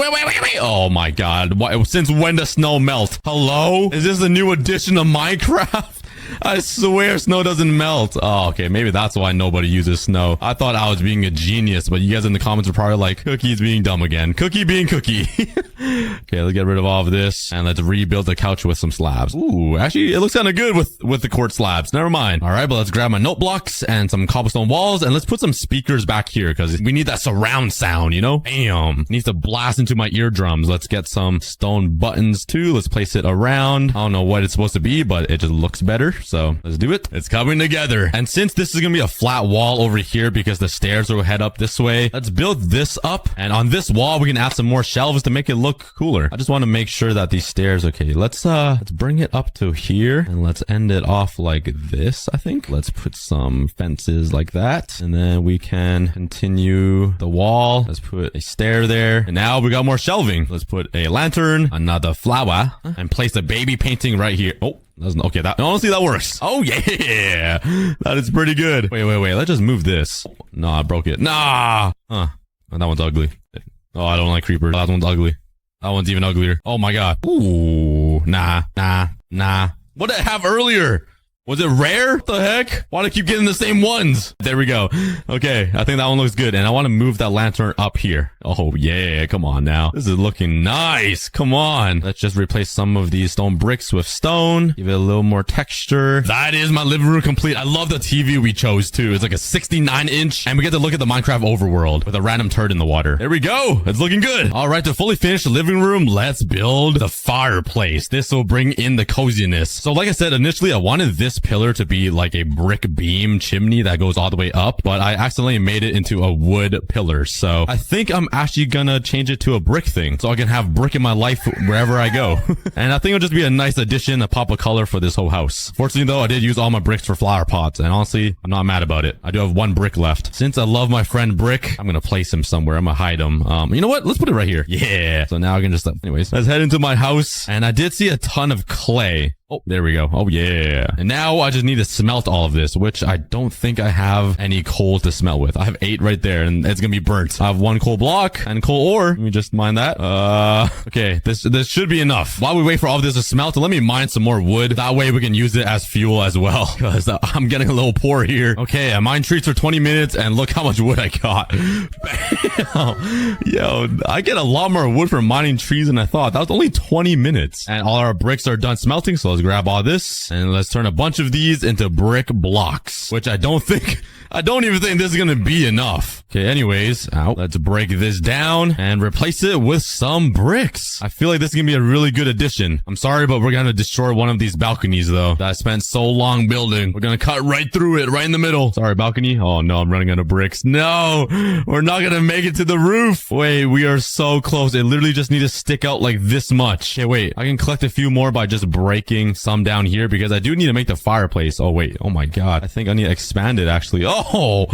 Oh my God. Why, since when does snow melt? Hello? Is this a new edition of Minecraft? I swear snow doesn't melt. Oh, okay. Maybe that's why nobody uses snow. I thought I was being a genius, but you guys in the comments are probably like, Cookie's being dumb again. Cookie being Cookie. Okay, let's get rid of all of this and let's rebuild the couch with some slabs. Ooh, actually, it looks kind of good with the quartz slabs. Never mind. All right, but let's grab my note blocks and some cobblestone walls and let's put some speakers back here because we need that surround sound, you know? Bam. It needs to blast into my eardrums. Let's get some stone buttons too. Let's place it around. I don't know what it's supposed to be, but it just looks better. So let's do it. It's coming together. And since this is going to be a flat wall over here because the stairs will head up this way, let's build this up. And on this wall, we can add some more shelves to make it look cooler. I just want to make sure that these stairs, okay, let's bring it up to here and let's end it off like this, I think. Let's put some fences like that. And then we can continue the wall. Let's put a stair there. And now we got more shelving. Let's put a lantern, another flower, and place a baby painting right here. Oh. Okay, that honestly that works. Oh yeah, that is pretty good. Wait. Let's just move this. No, I broke it. Nah. That one's ugly. Oh, I don't like creepers. That one's ugly. That one's even uglier. Oh my God. Ooh. Nah. What did I have earlier? Was it rare? What the heck? Why do I keep getting the same ones? There we go. Okay, I think that one looks good. And I want to move that lantern up here. Oh, yeah. Come on now. This is looking nice. Come on. Let's just replace some of these stone bricks with stone. Give it a little more texture. That is my living room complete. I love the TV we chose, too. It's like a 69-inch. And we get to look at the Minecraft overworld with a random turd in the water. There we go. It's looking good. All right, to fully finish the living room, let's build the fireplace. This will bring in the coziness. So like I said, initially, I wanted this pillar to be like a brick beam chimney that goes all the way up, but I accidentally made it into a wood pillar. So I think I'm actually gonna change it to a brick thing so I can have brick in my life wherever I go. And I think it'll just be a nice addition, a pop of color for this whole house. Fortunately though, I did use all my bricks for flower pots, and honestly, I'm not mad about it. I do have one brick left. Since I love my friend Brick, I'm gonna place him somewhere. I'm gonna hide him. You know what? Let's put it right here. Yeah. So now I can just, anyways, let's head into my house. And I did see a ton of clay. Oh, there we go. Oh, yeah. And now I just need to smelt all of this, which I don't think I have any coal to smelt with. I have 8 right there, and it's gonna be burnt. I have 1 coal block and coal ore. Let me just mine that. Okay, this should be enough. While we wait for all of this to smelt, let me mine some more wood. That way we can use it as fuel as well, because I'm getting a little poor here. Okay, I mined trees for 20 minutes, and look how much wood I got. Bam. Yo, I get a lot more wood from mining trees than I thought. That was only 20 minutes. And all our bricks are done smelting, so let's grab all this and let's turn a bunch of these into brick blocks, which I don't even think this is gonna be enough. Okay, anyways, let's break this down and replace it with some bricks. I feel like this is gonna be a really good addition. I'm sorry, but we're gonna destroy one of these balconies though that I spent so long building. We're gonna cut right through it, right in the middle. Sorry, balcony. Oh no, I'm running out of bricks. No, we're not gonna make it to the roof. Wait, we are so close. It literally just needs to stick out like this much. Okay, wait, I can collect a few more by just breaking some down here because I do need to make the fireplace. Oh wait, oh my god. I think I need to expand it actually. Oh,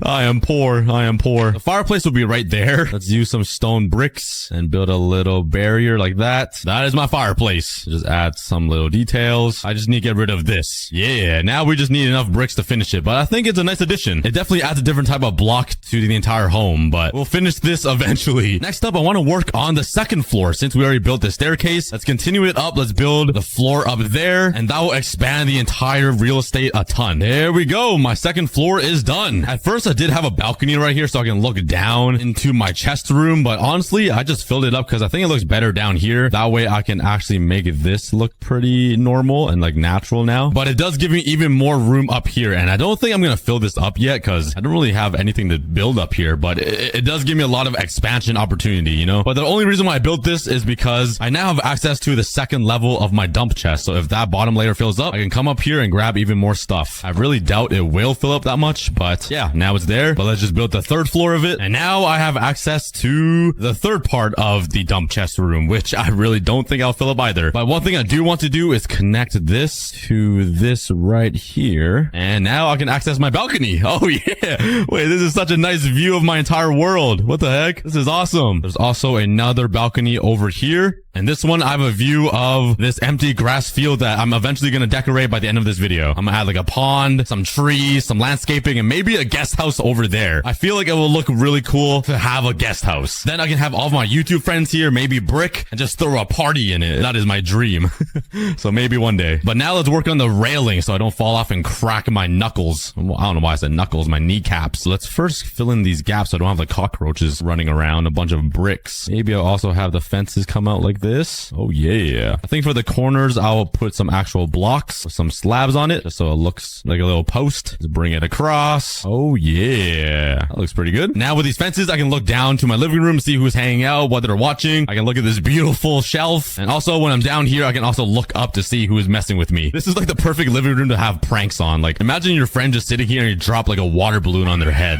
I am poor. I am poor. The fireplace will be right there. Let's use some stone bricks and build a little barrier like that. That is my fireplace. Just add some little details. I just need to get rid of this. Yeah, now we just need enough bricks to finish it, but I think it's a nice addition. It definitely adds a different type of block to the entire home, but we'll finish this eventually. Next up, I want to work on the second floor. Since we already built the staircase, let's continue it up. Let's build the floor up there, and that will expand the entire real estate a ton. There we go. My second floor is done. At first, I did have a balcony right here so I can look down into my chest room, but honestly, I just filled it up because I think it looks better down here. That way, I can actually make this look pretty normal and like natural now. But it does give me even more room up here, and I don't think I'm going to fill this up yet because I don't really have anything to build up here, but it does give me a lot of expansion opportunity, you know? But the only reason why I built this is because I now have access to the second level of my dump chest. So if that bottom layer fills up, I can come up here and grab even more stuff. I really doubt it will fill up that much, but yeah, now it's there. But let's just build the third floor of it. And now I have access to the third part of the dump chest room, which I really don't think I'll fill up either. But one thing I do want to do is connect this to this right here. And now I can access my balcony. Oh yeah. Wait, this is such a nice view of my entire world. What the heck? This is awesome. There's also another balcony over here. And this one, I have a view of this empty grass field that I'm eventually going to decorate by the end of this video. I'm going to add like a pond, some trees, some landscaping, and maybe a guest house over there. I feel like it will look really cool to have a guest house. Then I can have all of my YouTube friends here, maybe Brick, and just throw a party in it. That is my dream. So maybe one day. But now let's work on the railing so I don't fall off and crack my knuckles. Well, I don't know why I said knuckles, my kneecaps. Let's first fill in these gaps so I don't have the cockroaches running around, a bunch of bricks. Maybe I'll also have the fences come out like this. Oh yeah. I think for the corners, I'll put some actual blocks with some slabs on it just so it looks like a little post. Let's bring it across. Oh yeah. That looks pretty good. Now with these fences, I can look down to my living room, see who's hanging out, what they're watching. I can look at this beautiful shelf. And also when I'm down here, I can also look up to see who is messing with me. This is like the perfect living room to have pranks on. Like imagine your friend just sitting here and you drop like a water balloon on their head.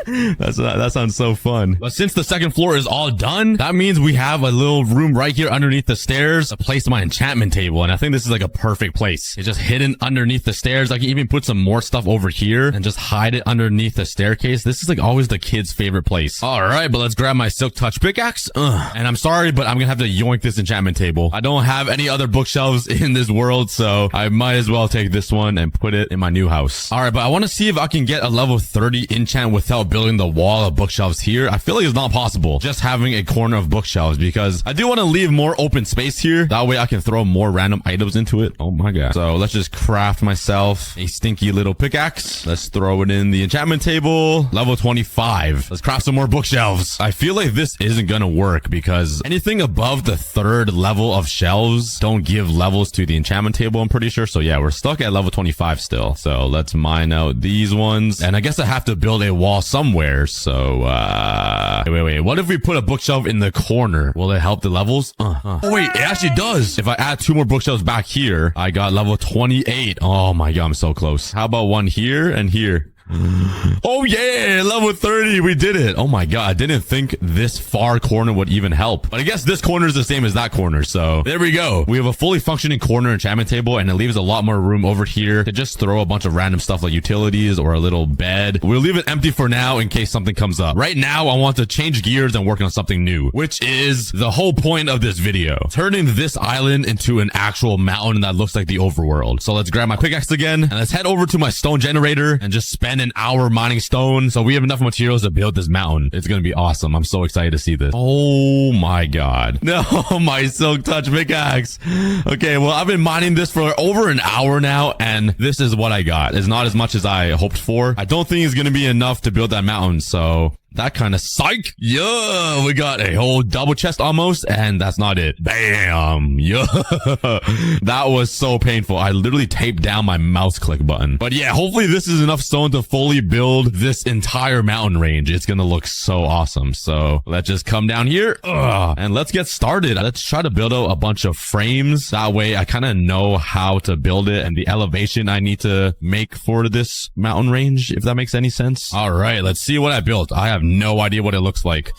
That sounds so fun. But since the second floor is all done, that means we have a little room right here underneath the stairs to place my enchantment table. And I think this is like a perfect place. It's just hidden underneath the stairs. I can even put some more stuff over here and just hide it underneath the staircase. This is like always the kids' favorite place. All right, but let's grab my silk touch pickaxe. And I'm sorry, but I'm gonna have to yoink this enchantment table. I don't have any other bookshelves in this world, so I might as well take this one and put it in my new house. All right, but I want to see if I can get a level 30 enchant without building the wall of bookshelves here. I feel like it's not possible just having a corner of bookshelves because I do want to leave more open space here. That way I can throw more random items into it. Oh my god. So let's just craft myself a stinky little pickaxe. Let's throw it in the enchantment table. Level 25. Let's craft some more bookshelves. I feel like this isn't gonna work because anything above the third level of shelves don't give levels to the enchantment table, I'm pretty sure. So yeah, we're stuck at level 25 still. So let's mine out these ones. And I guess I have to build a wall somewhere. So wait. What if we put a bookshelf in the corner? Will it help the levels? Oh wait, it actually does. If I add 2 more bookshelves back here, I got level 28. Oh my god, I'm so close. How about one here and here? Oh yeah, level 30, we did it. Oh my god, I didn't think this far corner would even help, but I guess this corner is the same as that corner, so there we go. We have a fully functioning corner enchantment table, and it leaves a lot more room over here to just throw a bunch of random stuff like utilities or a little bed. We'll leave it empty for now in case something comes up. Right now, I want to change gears and work on something new, which is the whole point of this video, turning this island into an actual mountain that looks like the overworld. So let's grab my pickaxe again, and let's head over to my stone generator and just spend an hour mining stone so we have enough materials to build this mountain. It's gonna be awesome. I'm so excited to see this. Oh my god. No, my silk touch pickaxe. Okay, well, I've been mining this for over an hour now, and this is what I got. It's not as much as I hoped for. I don't think it's gonna be enough to build that mountain, so That kind of psych. Yeah, we got a whole double chest almost, and that's not it. Bam. Yeah. That was so painful. I literally taped down my mouse click button. But yeah, hopefully this is enough stone to fully build this entire mountain range. It's gonna look so awesome. So let's just come down here and let's get started. Let's try to build out a bunch of frames. That way I kind of know how to build it and the elevation I need to make for this mountain range, if that makes any sense. All right, let's see what I built. I have no idea what it looks like.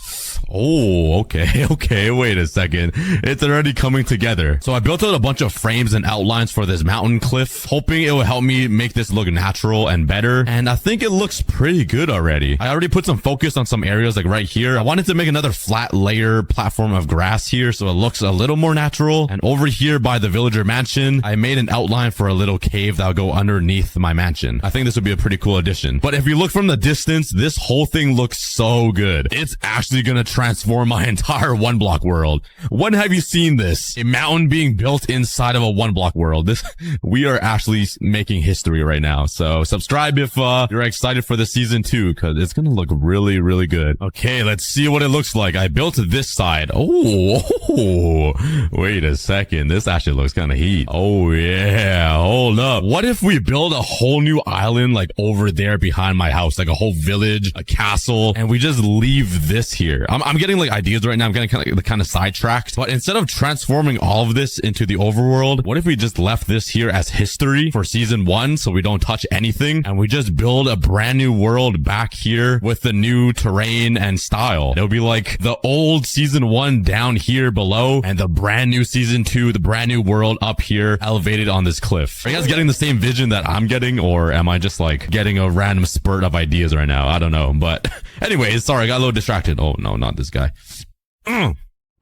Oh, okay. Okay. Wait a second. It's already coming together. So I built out a bunch of frames and outlines for this mountain cliff, hoping it will help me make this look natural and better. And I think it looks pretty good already. I already put some focus on some areas like right here. I wanted to make another flat layer platform of grass here so it looks a little more natural. And over here by the villager mansion, I made an outline for a little cave that'll go underneath my mansion. I think this would be a pretty cool addition. But if you look from the distance, this whole thing looks so good. It's actually gonna transform my entire one block world. When have you seen this? A mountain being built inside of a one block world. We are actually making history right now. So subscribe if you're excited for the season 2, because it's gonna look really, really good. Okay, let's see what it looks like. I built this side. Oh, wait a second. This actually looks kind of heat. Oh yeah, hold up. What if we build a whole new island like over there behind my house, like a whole village, a castle, and we just leave this here? I'm getting like ideas right now. I'm getting kind of sidetracked. But instead of transforming all of this into the overworld, what if we just left this here as history for season 1 so we don't touch anything, and we just build a brand new world back here with the new terrain and style? It'll be like the old season 1 down here below, and the brand new season 2, the brand new world up here elevated on this cliff. Are you guys getting the same vision that I'm getting, or am I just like getting a random spurt of ideas right now? I don't know. But anyways, sorry, I got a little distracted. Oh no, not this guy.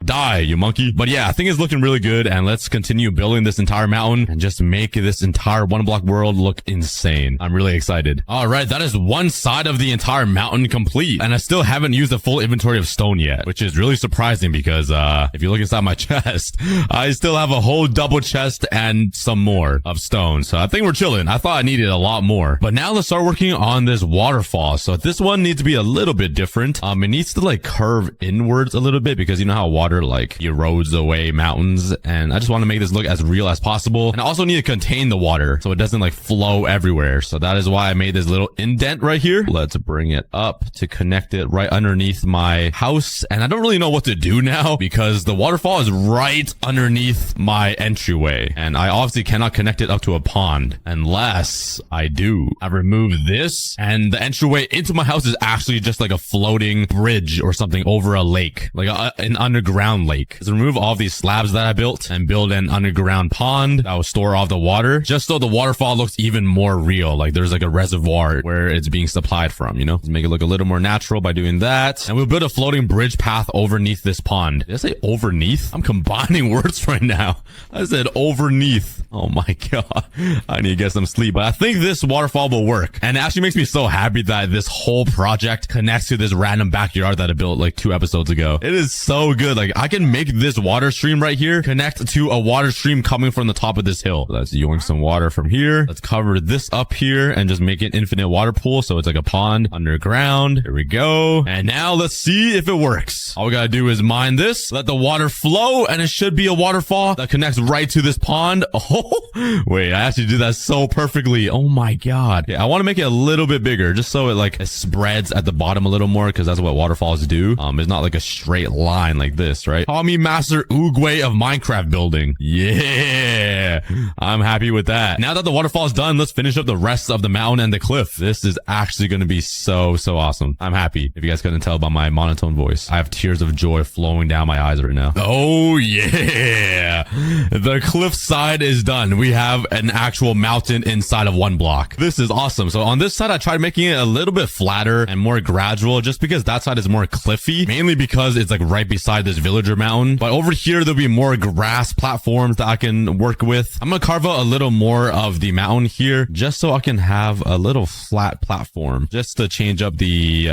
Die, you monkey. But yeah, I think it's looking really good, and let's continue building this entire mountain and just make this entire one block world look insane. I'm really excited. All right, that is one side of the entire mountain complete, and I still haven't used a full inventory of stone yet, which is really surprising because if you look inside my chest, I still have a whole double chest and some more of stone. So I think we're chilling. I thought I needed a lot more. But now let's start working on this waterfall. So this one needs to be a little bit different. It needs to like curve inwards a little bit because you know how water like erodes away mountains, and I just want to make this look as real as possible. And I also need to contain the water so it doesn't like flow everywhere. So that is why I made this little indent right here. Let's bring it up to connect it right underneath my house. And I don't really know what to do now because the waterfall is right underneath my entryway, and I obviously cannot connect it up to a pond unless I do. I remove this, and the entryway into my house is actually just like a floating bridge or something over a lake, like an underground lake. Let's remove all these slabs that I built and build an underground pond that will store all the water, just so the waterfall looks even more real. Like there's like a reservoir where it's being supplied from, you know? Let's make it look a little more natural by doing that. And we'll build a floating bridge path overneath this pond. Did I say overneath? I'm combining words right now. I said overneath. Oh my god. I need to get some sleep. But I think this waterfall will work. And it actually makes me so happy that this whole project connects to this random backyard that I built like 2 episodes ago. It is so good. Like I can make this water stream right here connect to a water stream coming from the top of this hill. Let's yoink some water from here. Let's cover this up here and just make it infinite water pool. So it's like a pond underground. Here we go. And now let's see if it works. All we gotta do is mine this, let the water flow, and it should be a waterfall that connects right to this pond. Oh, wait, I actually did that so perfectly. Oh my god. Yeah, I want to make it a little bit bigger just so it spreads at the bottom a little more, because that's what waterfalls do. It's not like a straight line like this, right? Call me Master Oogway of Minecraft building. Yeah, I'm happy with that. Now that the waterfall is done, let's finish up the rest of the mountain and the cliff. This is actually going to be so awesome. I'm happy. If you guys couldn't tell by my monotone voice, I have tears of joy flowing down my eyes right now. Oh yeah, the cliff side is done. We have an actual mountain inside of one block. This is awesome. So on this side, I tried making it a little bit flatter and more gradual, just because that side is more cliffy, mainly because it's like right beside this villager mountain. But over here, there'll be more grass platforms that I can work with. I'm gonna carve out a little more of the mountain here just so I can have a little flat platform just to change up the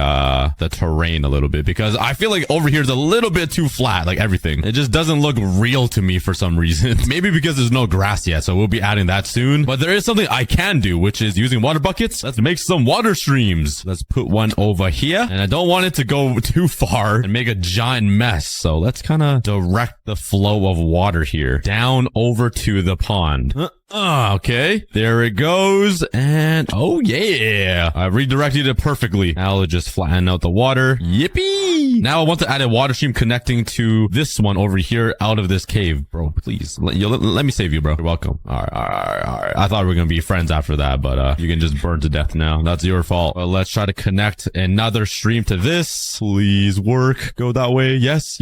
terrain a little bit, because I feel like over here is a little bit too flat, like everything. It just doesn't look real to me for some reason. Maybe because there's no grass yet, so we'll be adding that soon. But there is something I can do, which is using water buckets. Let's make some water streams. Let's put one over here, and I don't want it to go too far and make a giant mess. So let's kind of direct the flow of water here down over to the pond. Okay, there it goes. And oh yeah, I redirected it perfectly. Now let's just flatten out the water. Yippee! Now I want to add a water stream connecting to this one over here out of this cave. Bro, please, let me save you, bro. You're welcome. All right. I thought we were gonna be friends after that, but you can just burn to death now. That's your fault. Well, let's try to connect another stream to this. Please work. Go that way. Yes.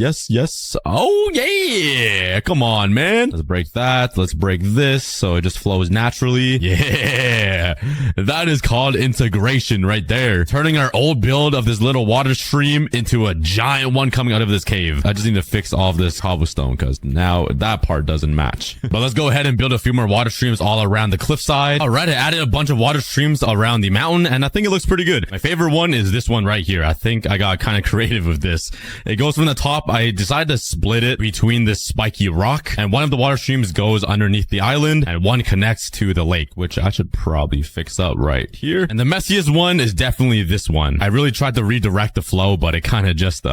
Oh yeah! Come on, man. Let's break that. Let's break this. So it just flows naturally. Yeah, that is called integration right there. Turning our old build of this little water stream into a giant one coming out of this cave. I just need to fix all of this cobblestone because now that part doesn't match. But let's go ahead and build a few more water streams all around the cliffside. All right, I added a bunch of water streams around the mountain, and I think it looks pretty good. My favorite one is this one right here. I think I got kind of creative with this. It goes from the top. I decided to split it between this spiky rock, and one of the water streams goes underneath the island, and one connects to the lake, which I should probably fix up right here. And the messiest one is definitely this one. I really tried to redirect the flow, but it kind of just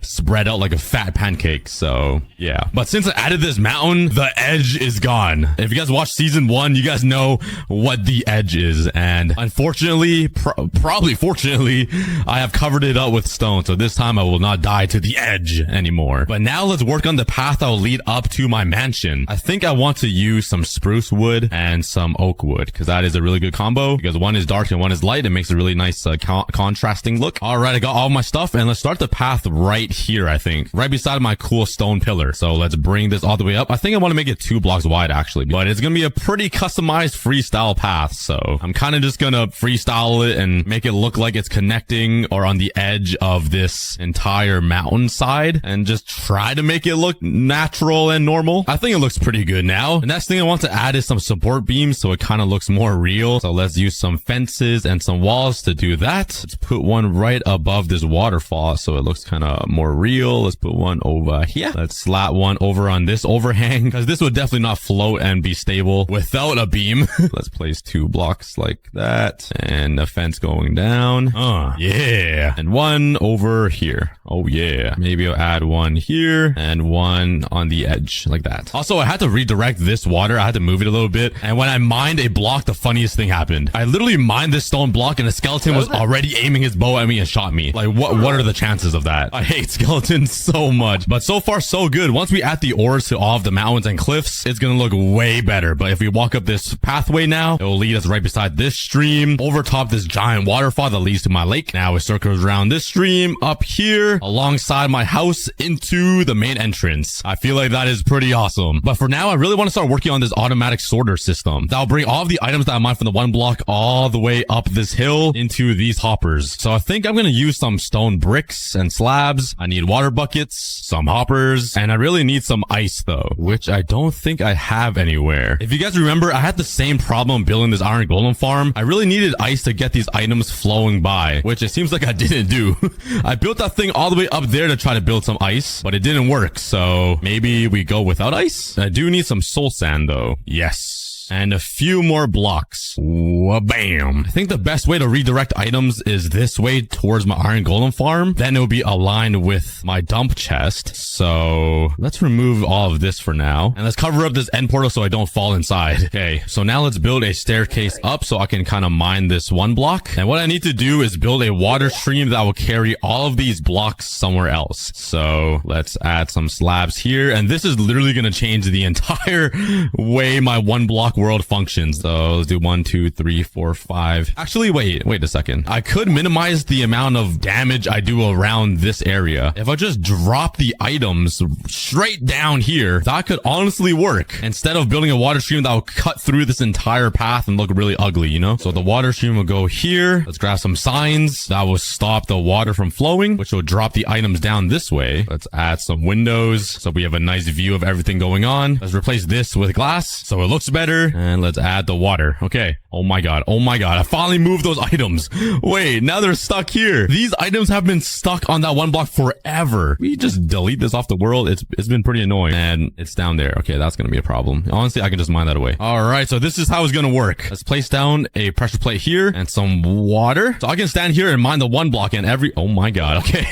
spread out like a fat pancake. So yeah. But since I added this mountain, the edge is gone. If you guys watched season 1, you guys know what the edge is. And unfortunately, probably fortunately, I have covered it up with stone. So this time I will not die to the edge anymore. But now let's work on the path that will lead up to my mansion. I think I want to use some spruce wood and some oak wood, because that is a really good combo, because one is dark and one is light. It makes a really nice contrasting look. All right, I got all my stuff, and let's start the path right here. I think right beside my cool stone pillar. So let's bring this all the way up. I think I want to make it 2 blocks wide actually, but it's gonna be a pretty customized freestyle path. So I'm kind of just gonna freestyle it and make it look like it's connecting or on the edge of this entire mountainside, and just try to make it look natural and normal. I think it looks pretty good now. The next thing I want to add is some support beams so it kind of looks more real. So let's use some fences and some walls to do that. Let's put one right above this waterfall so it looks kind of more real. Let's put one over here. Let's slap one over on this overhang, because this would definitely not float and be stable without a beam. Let's place 2 blocks like that, and a fence going down. Yeah. And one over here. Oh yeah. Maybe I'll add one here and one on the edge like that. Also, I had to redirect this water. I had to move it a little bit, and when I mined a block, the funniest thing happened. I literally mined this stone block, and a skeleton was already aiming his bow at me and shot me. Like, what are the chances of that? I hate skeletons so much, but so far so good. Once we add the ores to all of the mountains and cliffs, it's gonna look way better. But if we walk up this pathway now, it will lead us right beside this stream, over top this giant waterfall that leads to my lake. Now it circles around this stream up here alongside my house into the main entrance. I feel like that is pretty awesome. But for now, I really want to start working on this automatic sorter system that'll bring all of the items that I mine from the one block all the way up this hill into these hoppers. So I think I'm going to use some stone bricks and slabs. I need water buckets, some hoppers, and I really need some ice though, which I don't think I have anywhere. If you guys remember, I had the same problem building this iron golem farm. I really needed ice to get these items flowing by, which it seems like I didn't do. I built that thing all the way up there to try to build some ice, but it didn't work. So maybe we go without ice. I do need some soul sand though. Yes. And a few more blocks. Bam. I think the best way to redirect items is this way towards my iron golem farm. Then it'll be aligned with my dump chest. So let's remove all of this for now. And let's cover up this end portal so I don't fall inside. Okay, so now let's build a staircase up so I can kind of mine this one block. And what I need to do is build a water stream that will carry all of these blocks somewhere else. So let's add some slabs here. And this is literally going to change the entire way my one block world functions. So let's do 1, 2, 3, 4, 5. Actually, wait a second. I could minimize the amount of damage I do around this area. If I just drop the items straight down here, that could honestly work. Instead of building a water stream that will cut through this entire path and look really ugly, you know? So the water stream will go here. Let's grab some signs that will stop the water from flowing, which will drop the items down this way. Let's add some windows so we have a nice view of everything going on. Let's replace this with glass so it looks better. And let's add the water. Okay. Oh my god. Oh my god. I finally moved those items. Wait, now they're stuck here. These items have been stuck on that one block forever. We just delete this off the world. It's been pretty annoying. And it's down there. Okay, that's gonna be a problem. Honestly, I can just mine that away. All right, so this is how it's gonna work. Let's place down a pressure plate here and some water. So I can stand here and mine the one block and oh my god. Okay.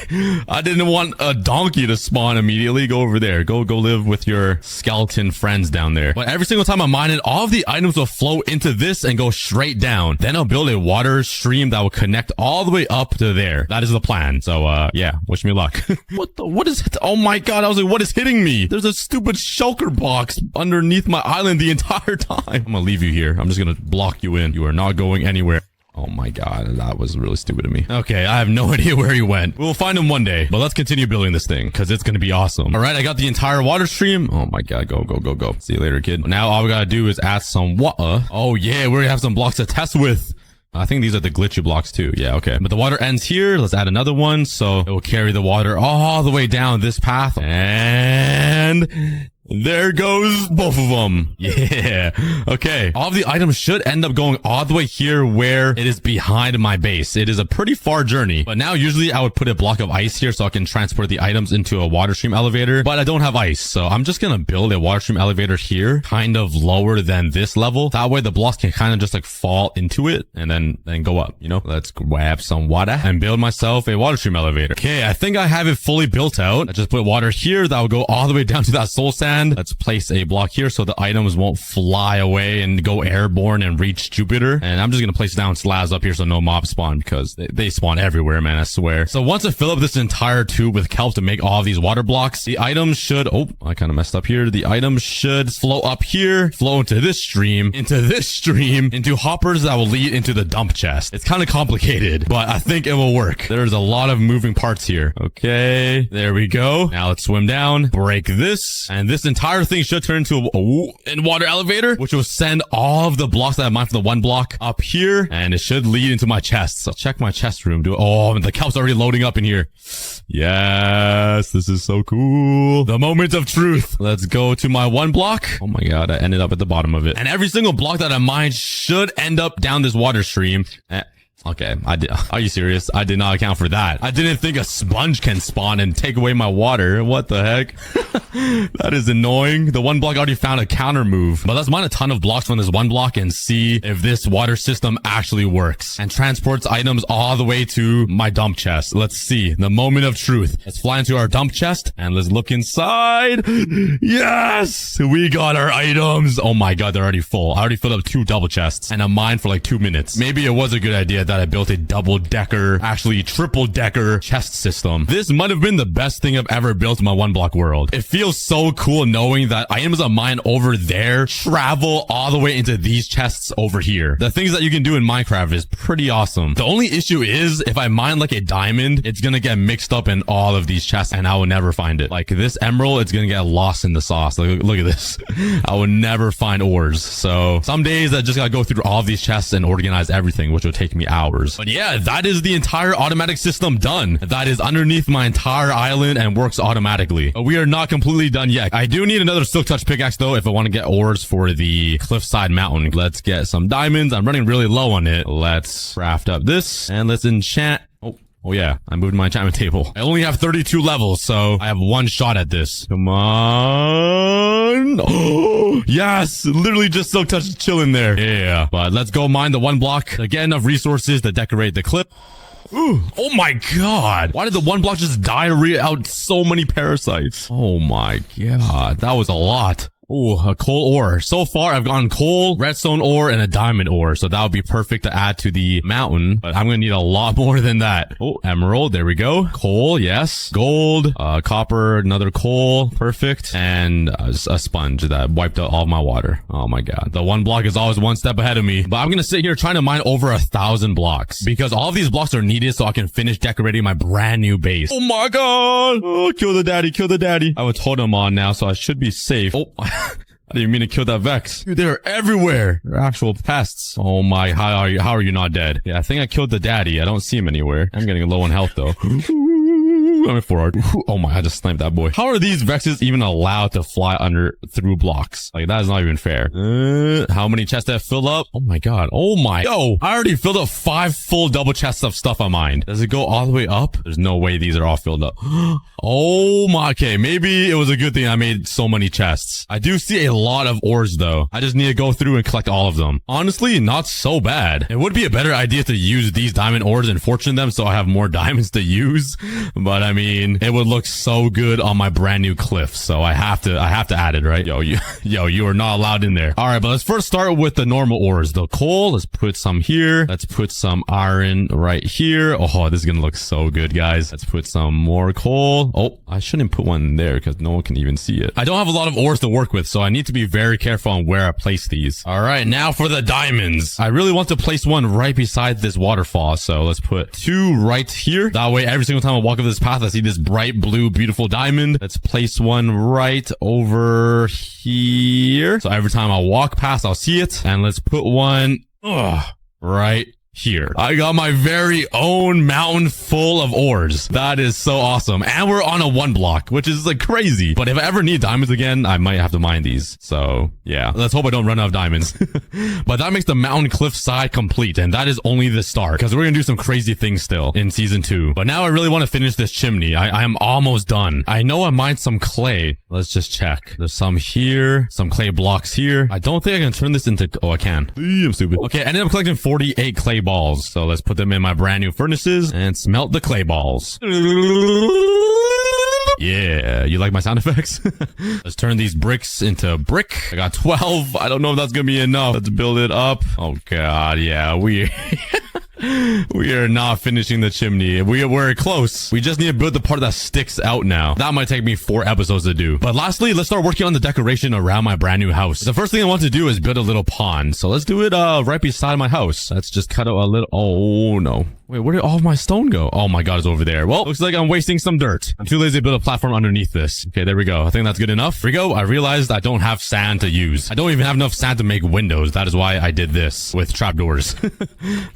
I didn't want a donkey to spawn immediately. Go over there. Go live with your skeleton friends down there. But every single time I mine it, all of the items will flow into this and go straight down. Then I'll build a water stream that will connect all the way up to there. That is the plan. So, yeah, wish me luck. What is it? Oh my god, I was like, what is hitting me? There's a stupid shulker box underneath my island the entire time. I'm gonna leave you here. I'm just gonna block you in. You are not going anywhere. Oh my god, that was really stupid of me. Okay, I have no idea where he went. We'll find him one day, but let's continue building this thing because it's going to be awesome. All right, I got the entire water stream. Oh my god, go. See you later, kid. Now all we got to do is add some water. Oh yeah, we already have some blocks to test with. I think these are the glitchy blocks too. Yeah, okay. But the water ends here. Let's add another one. So it will carry the water all the way down this path. And there goes both of them. Yeah. Okay. All of the items should end up going all the way here where it is behind my base. It is a pretty far journey. But now usually I would put a block of ice here so I can transport the items into a water stream elevator. But I don't have ice. So I'm just going to build a water stream elevator here, kind of lower than this level. That way the blocks can kind of just like fall into it and then go up, you know? Let's grab some water and build myself a water stream elevator. Okay. I think I have it fully built out. I just put water here that will go all the way down to that soul sand. Let's place a block here so the items won't fly away and go airborne and reach Jupiter. And I'm just going to place down slabs up here so no mobs spawn because they spawn everywhere, man, I swear. So once I fill up this entire tube with kelp to make all of these water blocks, the items should, oh, I kind of messed up here. The items should flow up here, flow into this stream, into hoppers that will lead into the dump chest. It's kind of complicated, but I think it will work. There's a lot of moving parts here. Okay, there we go. Now let's swim down, break this, and this entire thing should turn into a water elevator, which will send all of the blocks that I mined from the one block up here, and it should lead into my chest. So check my chest room. Oh, the kelp's already loading up in here. Yes, this is so cool. The moment of truth. Let's go to my one block. Oh my god, I ended up at the bottom of it. And every single block that I mined should end up down this water stream. Okay, are you serious? I did not account for that. I didn't think a sponge can spawn and take away my water. What the heck? That is annoying. The one block already found a counter move. But let's mine a ton of blocks from this one block and see if this water system actually works and transports items all the way to my dump chest. Let's see. The moment of truth. Let's fly into our dump chest and let's look inside. Yes! We got our items. Oh my god, they're already full. I already filled up 2 double chests and I mined for like 2 minutes. Maybe it was a good idea that I built a actually triple-decker chest system. This might have been the best thing I've ever built in my one block world. It feels so cool knowing that items of mine over there travel all the way into these chests over here. The things that you can do in Minecraft is pretty awesome. The only issue is if I mine like a diamond, it's gonna get mixed up in all of these chests and I will never find it. Like this emerald, it's gonna get lost in the sauce. Look at this. I will never find ores. So some days I just gotta go through all of these chests and organize everything, which will take me hours. But yeah, that is the entire automatic system done. That is underneath my entire island and works automatically. But we are not completely done yet. I do need another silk touch pickaxe though if I want to get ores for the cliffside mountain. Let's get some diamonds. I'm running really low on it. Let's craft up this and let's enchant. Oh yeah, I moved my enchantment table. I only have 32 levels, so I have one shot at this. Come on. Oh, yes. Literally just silk touch chilling there. Yeah. But let's go mine the one block to get enough resources to decorate the clip. Ooh, oh my god. Why did the one block just diarrhea out so many parasites? Oh my god. That was a lot. Ooh, a coal ore. So far, I've gotten coal, redstone ore, and a diamond ore. So that would be perfect to add to the mountain. But I'm going to need a lot more than that. Oh, emerald. There we go. Coal. Yes. Gold. Copper. Another coal. Perfect. And a sponge that wiped out all my water. Oh my god. The one block is always one step ahead of me. But I'm going to sit here trying to mine over 1,000 blocks because all of these blocks are needed so I can finish decorating my brand new base. Oh my god. Oh, kill the daddy. Kill the daddy. I have a totem on now, so I should be safe. Oh, I didn't even mean to kill that Vex. Dude, they're everywhere. They're actual pests. Oh my, how are you not dead? Yeah, I think I killed the daddy. I don't see him anywhere. I'm getting low on health though. I'm forward. Oh my, I just sniped that boy. How are these Vexes even allowed to fly through blocks? Like, that is not even fair. How many chests have filled up? Oh my god. Oh my. Yo, I already filled up 5 full double chests of stuff I mined. Does it go all the way up? There's no way these are all filled up. Oh my. Okay, maybe it was a good thing I made so many chests. I do see a lot of ores though. I just need to go through and collect all of them. Honestly, not so bad. It would be a better idea to use these diamond ores and fortune them so I have more diamonds to use. But I mean, it would look so good on my brand new cliff. So I have to add it, right? Yo, you are not allowed in there. All right, but let's first start with the normal ores. The coal, let's put some here. Let's put some iron right here. Oh, this is going to look so good, guys. Let's put some more coal. Oh, I shouldn't put one there because no one can even see it. I don't have a lot of ores to work with, so I need to be very careful on where I place these. All right, now for the diamonds. I really want to place one right beside this waterfall. So let's put 2 right here. That way, every single time I walk up this path, I see this bright blue, beautiful diamond. Let's place one right over here. So every time I walk past, I'll see it. And let's put one right here. I got my very own mountain full of ores. That is so awesome. And we're on a 1 block, which is like crazy. But if I ever need diamonds again, I might have to mine these. So yeah, let's hope I don't run out of diamonds. But that makes the mountain cliff side complete. And that is only the start because we're going to do some crazy things still in season 2. But now I really want to finish this chimney. I am almost done. I know I mined some clay. Let's just check. There's some here, some clay blocks here. I don't think I can turn this into, oh, I can. I'm stupid. Okay. I ended up collecting 48 clay balls. So let's put them in my brand new furnaces and smelt the clay balls. Yeah, you like my sound effects? Let's turn these bricks into brick. I got 12. I don't know if that's gonna be enough. Let's build it up. Oh god, yeah, we are not finishing the chimney. We're close. We just need to build the part that sticks out now. That might take me 4 episodes to do. But lastly, let's start working on the decoration around my brand new house. The first thing I want to do is build a little pond. So let's do it right beside my house. Let's just cut out a little. Oh no. Wait, where did all of my stone go? Oh my god, it's over there. Well, looks like I'm wasting some dirt. I'm too lazy to build a platform underneath this. Okay, there we go. I think that's good enough. Here we go. I realized I don't have sand to use. I don't even have enough sand to make windows. That is why I did this with trapdoors.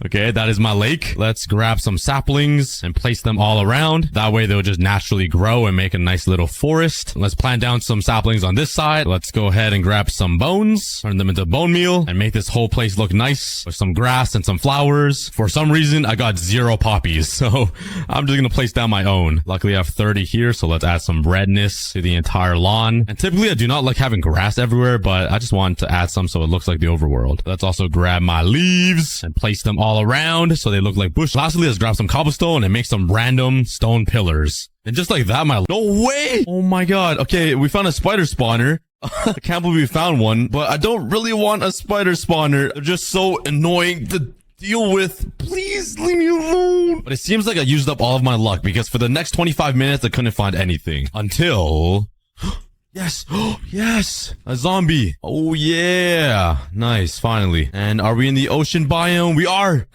Okay, that is my lake. Let's grab some saplings and place them all around. That way they'll just naturally grow and make a nice little forest. Let's plant down some saplings on this side. Let's go ahead and grab some bones, turn them into bone meal, and make this whole place look nice with some grass and some flowers. For some reason, I got 0 poppies, so I'm just gonna place down my own. Luckily, I have 30 here, so let's add some redness to the entire lawn. And typically, I do not like having grass everywhere, but I just want to add some so it looks like the overworld. Let's also grab my leaves and place them all around so they look like bush. Lastly, let's grab some cobblestone and make some random stone pillars. And just like that, no way! Oh my god. Okay, we found a spider spawner. I can't believe we found one, but I don't really want a spider spawner. They're just so annoying to deal with. Please leave me alone. But it seems like I used up all of my luck because for the next 25 minutes, I couldn't find anything Until yes. Yes. A zombie. Oh, yeah. Nice. Finally. And are we in the ocean biome? We are.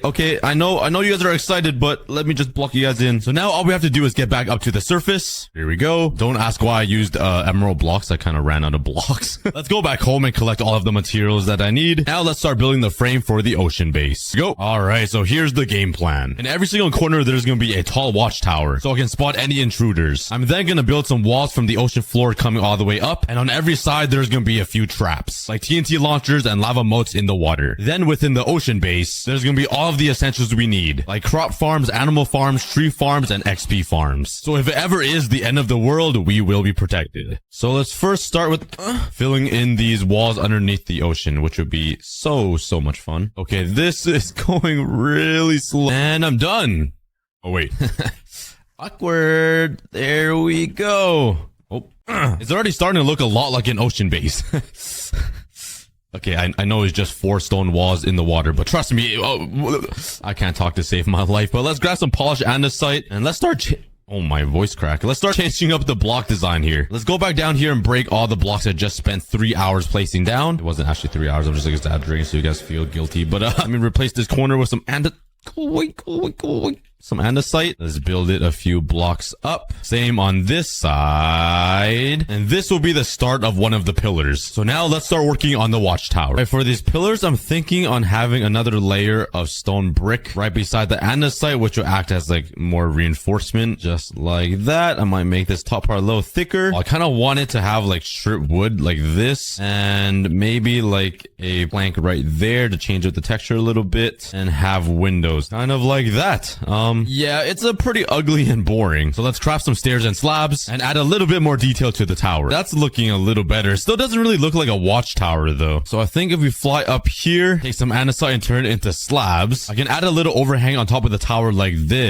Okay. I know you guys are excited, but let me just block you guys in. So now all we have to do is get back up to the surface. Here we go. Don't ask why I used emerald blocks. I kind of ran out of blocks. Let's go back home and collect all of the materials that I need. Now let's start building the frame for the ocean base. Go. All right. So here's the game plan. In every single corner, there's going to be a tall watchtower so I can spot any intruders. I'm then going to build some walls from the ocean floor coming all the way up, and on every side there's gonna be a few traps like TNT launchers and lava moats in the water. Then within the ocean base there's gonna be all of the essentials we need, like crop farms, animal farms, tree farms, and XP farms. So if it ever is the end of the world, we will be protected. So let's first start with filling in these walls underneath the ocean, which would be so much fun. Okay, this is going really slow, and I'm done. Oh wait. Awkward. There we go. Oh, It's already starting to look a lot like an ocean base. Okay, I know it's just 4 stone walls in the water, but trust me, I can't talk to save my life. But let's grab some polished andesite and let's start. Oh, my voice crack. Let's start changing up the block design here. Let's go back down here and break all the blocks I just spent 3 hours placing down. It wasn't actually 3 hours. I'm just exaggerating so you guys feel guilty. But let me replace this corner with some some andesite. Let's build it a few blocks up. Same on this side. And this will be the start of one of the pillars. So now let's start working on the watchtower. Right, for these pillars, I'm thinking on having another layer of stone brick right beside the andesite, which will act as like more reinforcement. Just like that. I might make this top part a little thicker. I kind of want it to have like strip wood like this. And maybe like a plank right there to change up the texture a little bit. And have windows. Kind of like that. Yeah, it's a pretty ugly and boring. So let's craft some stairs and slabs and add a little bit more detail to the tower. That's looking a little better. Still doesn't really look like a watchtower though. So I think if we fly up here, take some andesite and turn it into slabs, I can add a little overhang on top of the tower like this.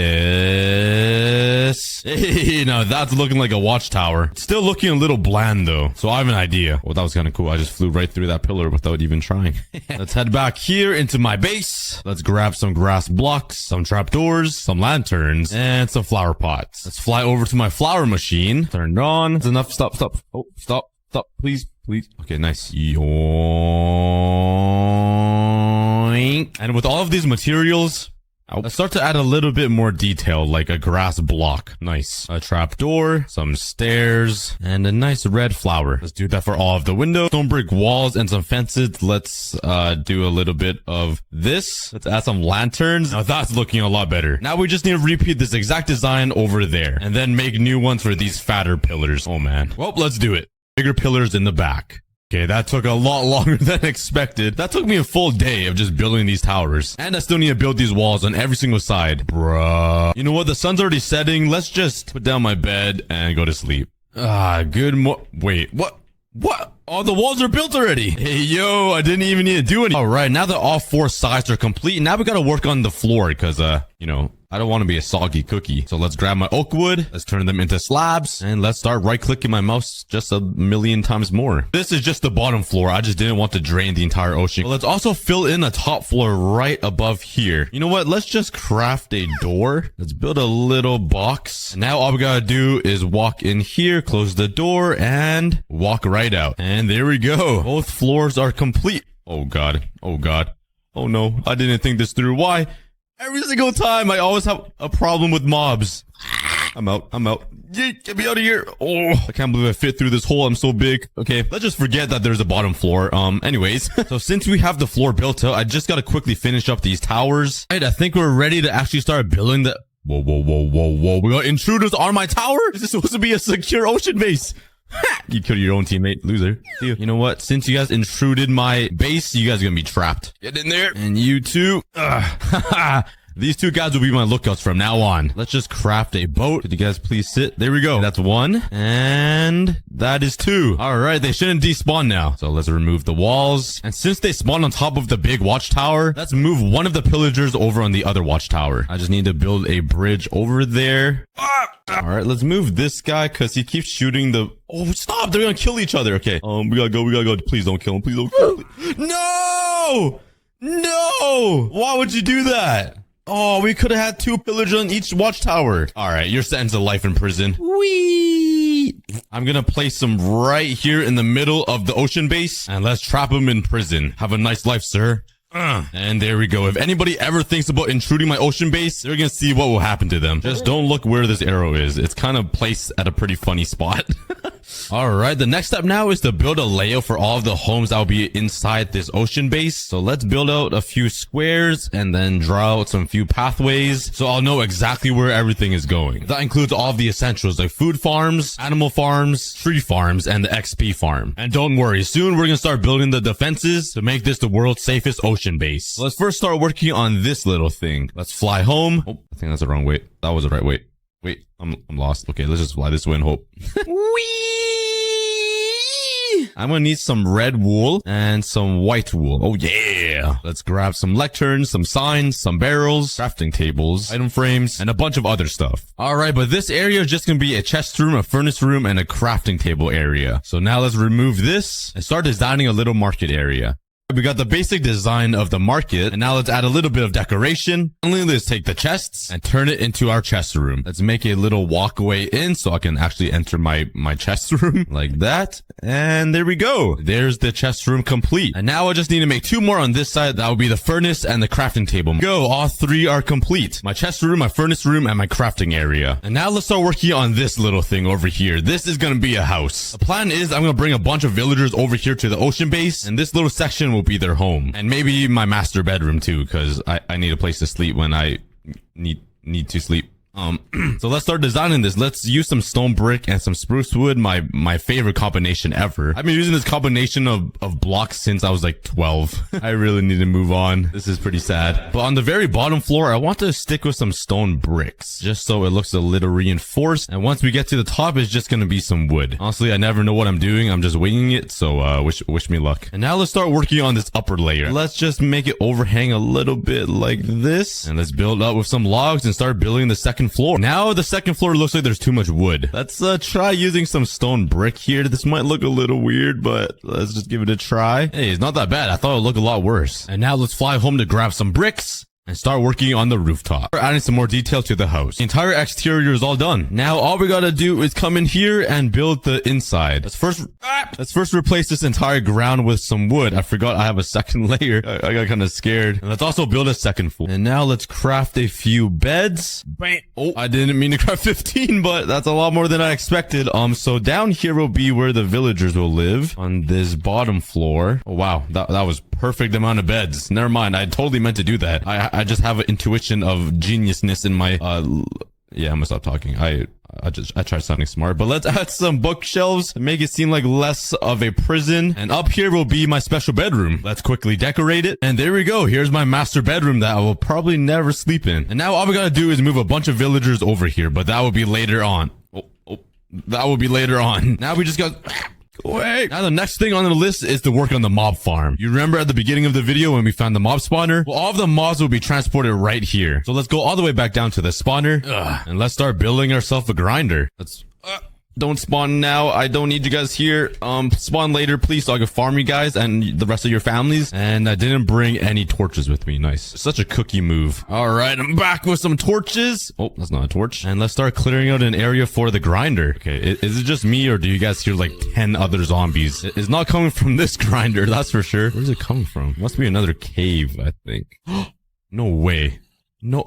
Hey, now that's looking like a watchtower. It's still looking a little bland though. So I have an idea. Well, that was kind of cool. I just flew right through that pillar without even trying. Let's head back here into my base. Let's grab some grass blocks, some trapdoors, some lanterns, and some flower pots. Let's fly over to my flower machine. Turn it on. That's enough. Stop. Oh, stop. Please. Okay, nice. Yoink. And with all of these materials, let's start to add a little bit more detail, like a grass block. Nice. A trapdoor, some stairs, and a nice red flower. Let's do that for all of the windows. Stone brick walls and some fences. Let's do a little bit of this. Let's add some lanterns. Now that's looking a lot better. Now we just need to repeat this exact design over there and then make new ones for these fatter pillars. Oh man. Well, let's do it. Bigger pillars in the back. Okay, that took a lot longer than expected. That took me a full day of just building these towers. And I still need to build these walls on every single side. Bruh. You know what? The sun's already setting. Let's just put down my bed and go to sleep. Wait, what? Oh, the walls are built already. Hey, yo, I didn't even need to do anything. All right, now that all 4 sides are complete, now we gotta work on the floor because, you know, I don't want to be a soggy cookie. So let's grab my oak wood. Let's turn them into slabs. And let's start right-clicking my mouse just a million times more. This is just the bottom floor. I just didn't want to drain the entire ocean. But let's also fill in a top floor right above here. You know what? Let's just craft a door. Let's build a little box. And now all we gotta do is walk in here, close the door, and walk right out. And there we go. Both floors are complete. Oh, God. Oh, no. I didn't think this through. Why? Every single time, I always have a problem with mobs. I'm out. Yeet, get me out of here. Oh, I can't believe I fit through this hole. I'm so big. Okay, let's just forget that there's a bottom floor. Anyways. So since we have the floor built out, I just gotta quickly finish up these towers. Right, I think we're ready to actually start building the... Whoa. We got intruders on my tower? This is supposed to be a secure ocean base. You killed your own teammate, loser. You know what? Since you guys intruded my base, you guys are gonna be trapped. Get in there. And you too. These 2 guys will be my lookouts from now on. Let's just craft a boat. Could you guys please sit? There we go. That's 1. And that is 2. All right. They shouldn't despawn now. So let's remove the walls. And since they spawn on top of the big watchtower, let's move one of the pillagers over on the other watchtower. I just need to build a bridge over there. All right. Let's move this guy because he keeps shooting the... Oh, stop. They're going to kill each other. Okay. We gotta go. Please don't kill him. Please don't kill him. No! Why would you do that? Oh, we could have had 2 pillagers on each watchtower. All right, you're sentenced to life in prison. Whee! I'm gonna place them right here in the middle of the ocean base, and let's trap them in prison. Have a nice life, sir. And there we go. If anybody ever thinks about intruding my ocean base, they're gonna see what will happen to them. Just don't look where this arrow is. It's kind of placed at a pretty funny spot. All right, the next step now is to build a layout for all of the homes that will be inside this ocean base. So let's build out a few squares and then draw out some few pathways so I'll know exactly where everything is going. That includes all of the essentials like food farms, animal farms, tree farms, and the XP farm. And don't worry, soon we're gonna start building the defenses to make this the world's safest ocean base. So let's first start working on this little thing. Let's fly home. Oh, I think that's the wrong way. That was the right way. Wait, I'm lost. Okay, let's just fly this way and hope. Whee! I'm gonna need some red wool and some white wool. Oh yeah. Let's grab some lecterns, some signs, some barrels, crafting tables, item frames, and a bunch of other stuff. Alright, but this area is just gonna be a chest room, a furnace room, and a crafting table area. So now let's remove this and start designing a little market area. We got the basic design of the market, and now let's add a little bit of decoration. Finally, let's take the chests and turn it into our chest room. Let's make a little walkway in so I can actually enter my chest room like that. And there we go. There's the chest room complete. And now I just need to make 2 more on this side. That will be the furnace and the crafting table. Go, all 3 are complete. My chest room, my furnace room, and my crafting area. And now let's start working on this little thing over here. This is gonna be a house. The plan is I'm gonna bring a bunch of villagers over here to the ocean base, and this little section will be their home. And maybe my master bedroom too, because I need a place to sleep when I need to sleep. So let's start designing this. Let's use some stone brick and some spruce wood, my favorite combination ever. I've been using this combination of blocks since I was like 12. I really need to move on. This is pretty sad. But on the very bottom floor, I want to stick with some stone bricks, just so it looks a little reinforced. And once we get to the top, it's just gonna be some wood. Honestly, I never know what I'm doing. I'm just winging it, so wish me luck. And now let's start working on this upper layer. Let's just make it overhang a little bit like this. And let's build up with some logs and start building the second floor. Now the second floor looks like there's too much wood. Let's try using some stone brick here. This might look a little weird, but let's just give it a try. Hey, it's not that bad. I thought it would look a lot worse. And now let's fly home to grab some bricks and start working on the rooftop. We're adding some more detail to the house. The entire exterior is all done. Now all we gotta do is come in here and build the inside. Let's first replace this entire ground with some wood. I forgot I have a second layer. I got kind of scared. And let's also build a second floor. And now let's craft a few beds. Oh, I didn't mean to craft 15, but that's a lot more than I expected. So down here will be where the villagers will live on this bottom floor. Oh wow, that was perfect amount of beds. Never mind, I totally meant to do that. I just have an intuition of geniusness in my yeah, I'm gonna stop talking. I tried sounding smart, but let's add some bookshelves and make it seem like less of a prison. And up here will be my special bedroom. Let's quickly decorate it. And there we go. Here's my master bedroom that I will probably never sleep in. And now all we gotta do is move a bunch of villagers over here, but that will be later on. That will be later on. Now we just got... Wait. Now the next thing on the list is to work on the mob farm. You remember at the beginning of the video when we found the mob spawner? Well, all of the mobs will be transported right here. So let's go all the way back down to the spawner. And let's start building ourselves a grinder. Let's... Don't spawn now. I don't need you guys here. Spawn later, please, so I can farm you guys and the rest of your families. And I didn't bring any torches with me. Nice. Such a cookie move. All right, I'm back with some torches. Oh, that's not a torch. And let's start clearing out an area for the grinder. Okay, is it just me or do you guys hear like 10 other zombies? It's not coming from this grinder, that's for sure. Where's it coming from? Must be another cave, I think. No way. No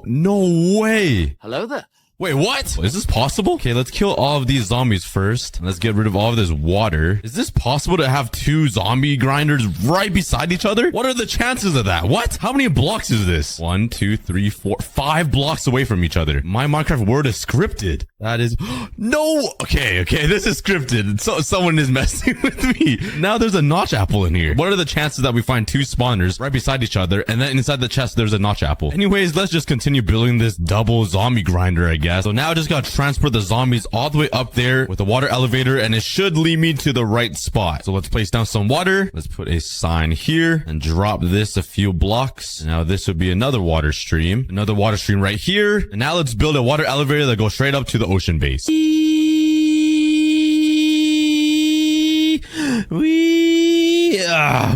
way. Hello there. Wait, what? Is this possible? Okay, let's kill all of these zombies first. Let's get rid of all of this water. Is this possible to have 2 zombie grinders right beside each other? What are the chances of that? What? How many blocks is this? 1, 2, 3, 4, 5 blocks away from each other. My Minecraft world is scripted. That is... No! Okay, this is scripted. So someone is messing with me. Now there's a notch apple in here. What are the chances that we find 2 spawners right beside each other and then inside the chest there's a notch apple? Anyways, let's just continue building this double zombie grinder, I guess. So now I just gotta transport the zombies all the way up there with the water elevator and it should lead me to the right spot. So let's place down some water. Let's put a sign here and drop this a few blocks. Now this would be another water stream. Another water stream right here. And now let's build a water elevator that goes straight up to the ocean base.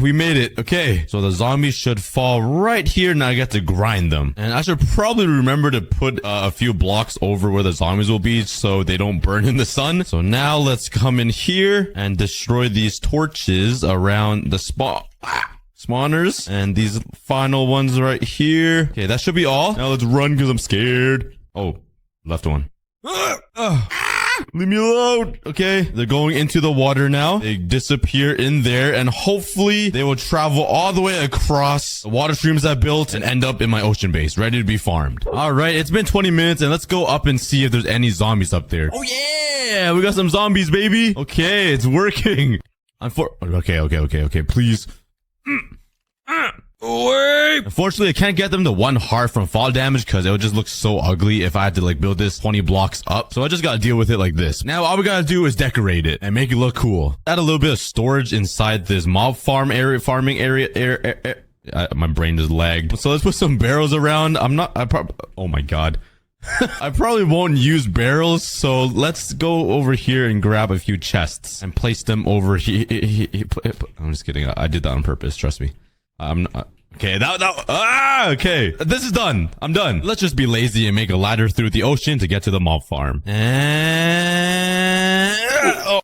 We made it. Okay, so the zombies should fall right here. Now I get to grind them. And I should probably remember to put a few blocks over where the zombies will be so they don't burn in the sun. So now let's come in here and destroy these torches around the spawners. And these final ones right here. Okay, that should be all. Now let's run because I'm scared. Oh, left one. Leave me alone. Okay, they're going into the water now. They disappear in there and hopefully they will travel all the way across the water streams I built and end up in my ocean base, ready to be farmed. All right, it's been 20 minutes and let's go up and see if there's any zombies up there. Oh yeah, we got some zombies, baby. Okay, it's working. Okay, please. away. Unfortunately, I can't get them to 1 heart from fall damage because it would just look so ugly if I had to like build this 20 blocks up. So I just gotta deal with it like this. Now all we gotta do is decorate it and make it look cool. Add a little bit of storage inside this mob farming area. My brain just lagged. So let's put some barrels around. Oh my god. I probably won't use barrels, so let's go over here and grab a few chests and place them over here. I'm just kidding. I did that on purpose. Trust me. Okay, okay. This is done. I'm done. Let's just be lazy and make a ladder through the ocean to get to the mob farm. And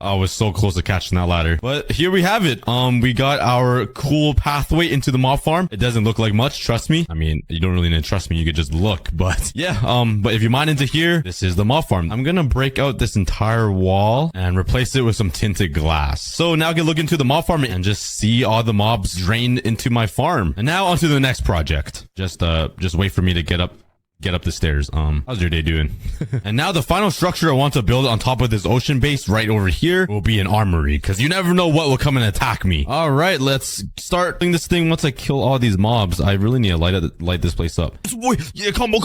I was so close to catching that ladder. But here we have it. We got our cool pathway into the mob farm. It doesn't look like much, trust me. I mean, you don't really need to trust me. You could just look. But yeah, but if you mine into here, this is the mob farm. I'm gonna break out this entire wall and replace it with some tinted glass. So now I can look into the mob farm and just see all the mobs drain into my farm. And now on to the next project. Just wait for me to get up the stairs. How's your day doing? And now the final structure I want to build on top of this ocean base right over here will be an armory, because you never know what will come and attack me. All right, let's start doing this thing. Once I kill all these mobs, I really need to light this place up. Yeah, come on.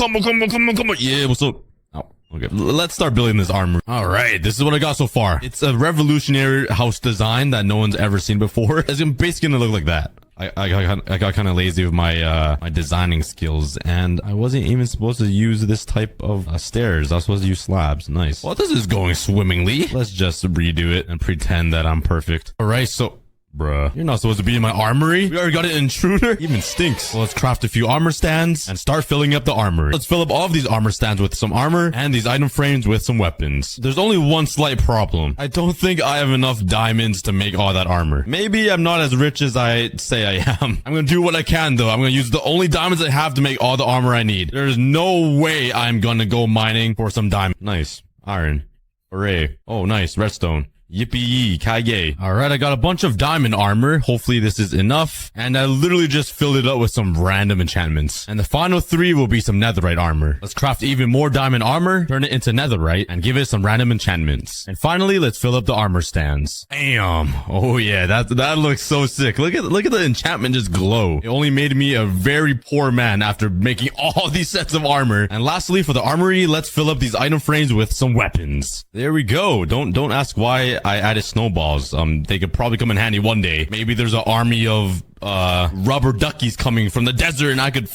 Yeah, what's up? Oh, okay. Let's start building this armor. All right, this is what I got so far. It's a revolutionary house design that no one's ever seen before. It's basically gonna look like that. I got kind of lazy with my my designing skills, and I wasn't even supposed to use this type of stairs. I was supposed to use slabs. Nice. Well, this is going swimmingly. Let's just redo it and pretend that I'm perfect. All right, so bruh, you're not supposed to be in my armory. We already got an intruder. Even stinks. So let's craft a few armor stands and start filling up the armory. Let's fill up all of these armor stands with some armor and these item frames with some weapons. There's only one slight problem. I don't think I have enough diamonds to make all that armor. Maybe I'm not as rich as I say I am. I'm gonna do what I can though. I'm gonna use the only diamonds I have to make all the armor I need. There's no way I'm gonna go mining for some diamond. Nice. Iron. Hooray. Oh, nice. Redstone. Yippee ki-yay. All right, I got a bunch of diamond armor. Hopefully this is enough. And I literally just filled it up with some random enchantments. And the final 3 will be some netherite armor. Let's craft even more diamond armor, turn it into netherite, and give it some random enchantments. And finally, let's fill up the armor stands. Damn. Oh yeah, that looks so sick. Look at the enchantment just glow. It only made me a very poor man after making all these sets of armor. And lastly, for the armory, let's fill up these item frames with some weapons. There we go. Don't ask why I added snowballs. They could probably come in handy one day. Maybe there's an army of rubber duckies coming from the desert and I could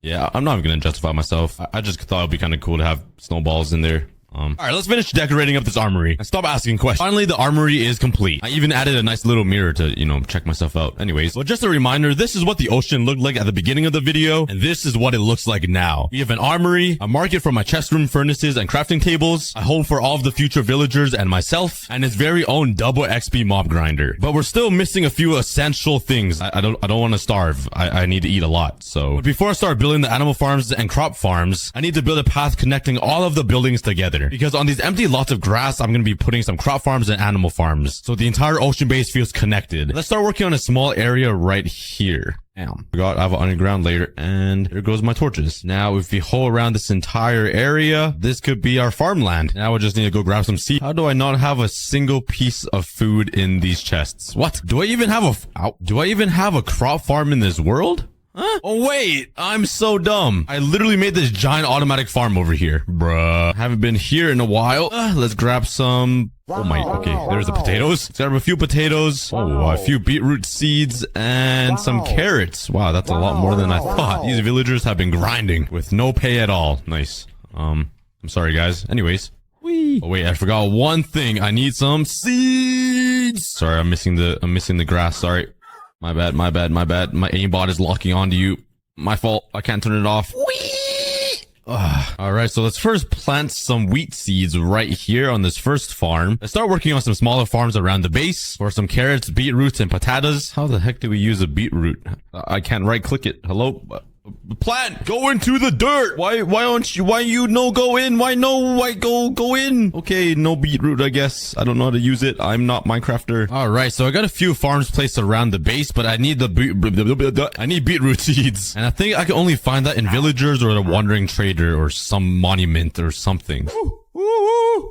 yeah, I'm not even gonna justify myself. I just thought it'd be kind of cool to have snowballs in there. All right, let's finish decorating up this armory and stop asking questions. Finally, the armory is complete. I even added a nice little mirror to, check myself out. Anyways, but just a reminder, this is what the ocean looked like at the beginning of the video, and this is what it looks like now. We have an armory, a market for my chest room furnaces and crafting tables, a home for all of the future villagers and myself, and its very own double XP mob grinder. But we're still missing a few essential things. I don't want to starve. I need to eat a lot. So but before I start building the animal farms and crop farms, I need to build a path connecting all of the buildings together. Because on these empty lots of grass, I'm going to be putting some crop farms and animal farms. So the entire ocean base feels connected. Let's start working on a small area right here. Damn. I have an underground layer, and there goes my torches. Now, if we hole around this entire area, this could be our farmland. Now we just need to go grab some seed. How do I not have a single piece of food in these chests? What? Do I even have a crop farm in this world? Huh? Oh wait, I'm so dumb. I literally made this giant automatic farm over here. Bruh. Haven't been here in a while. Let's grab some... Oh my, okay, there's the potatoes. Let's grab a few potatoes. Oh, a few beetroot seeds and some carrots. Wow, that's a lot more than I thought. These villagers have been grinding with no pay at all. Nice. I'm sorry guys. Anyways. Whee. Oh wait, I forgot one thing. I need some seeds. Sorry, I'm missing the grass. Sorry. My bad. My aimbot is locking onto you. My fault. I can't turn it off. Alright, so let's first plant some wheat seeds right here on this first farm. Let's start working on some smaller farms around the base for some carrots, beetroots, and potatoes. How the heck do we use a beetroot? I can't right click it. Hello? Plant, go into the dirt. Why go in? Okay, no beetroot, I guess. I don't know how to use it. I'm not Minecrafter. All right, so I got a few farms placed around the base, but I need I need beetroot seeds. And I think I can only find that in villagers or the wandering trader or some monument or something.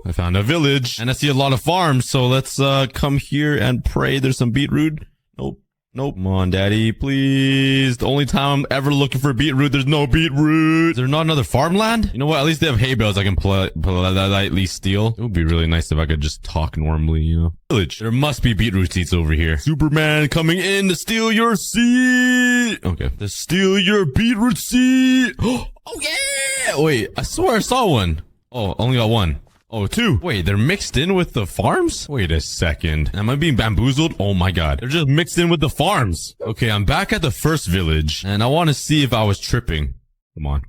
I found a village and I see a lot of farms, so let's come here and pray there's some beetroot. Nope. Nope. Come on, daddy, please. The only time I'm ever looking for beetroot, there's no beetroot. Is there not another farmland? You know what? At least they have hay bales I can politely steal. It would be really nice if I could just talk normally, you know? Village. There must be beetroot seeds over here. Superman coming in to steal your seed. Okay. To steal your beetroot seed. Oh, yeah. Wait, I swear I saw one. Oh, only got one. Oh, two. Wait, they're mixed in with the farms? Wait a second. Am I being bamboozled? Oh my god. They're just mixed in with the farms. Okay, I'm back at the first village, and I want to see if I was tripping. Come on.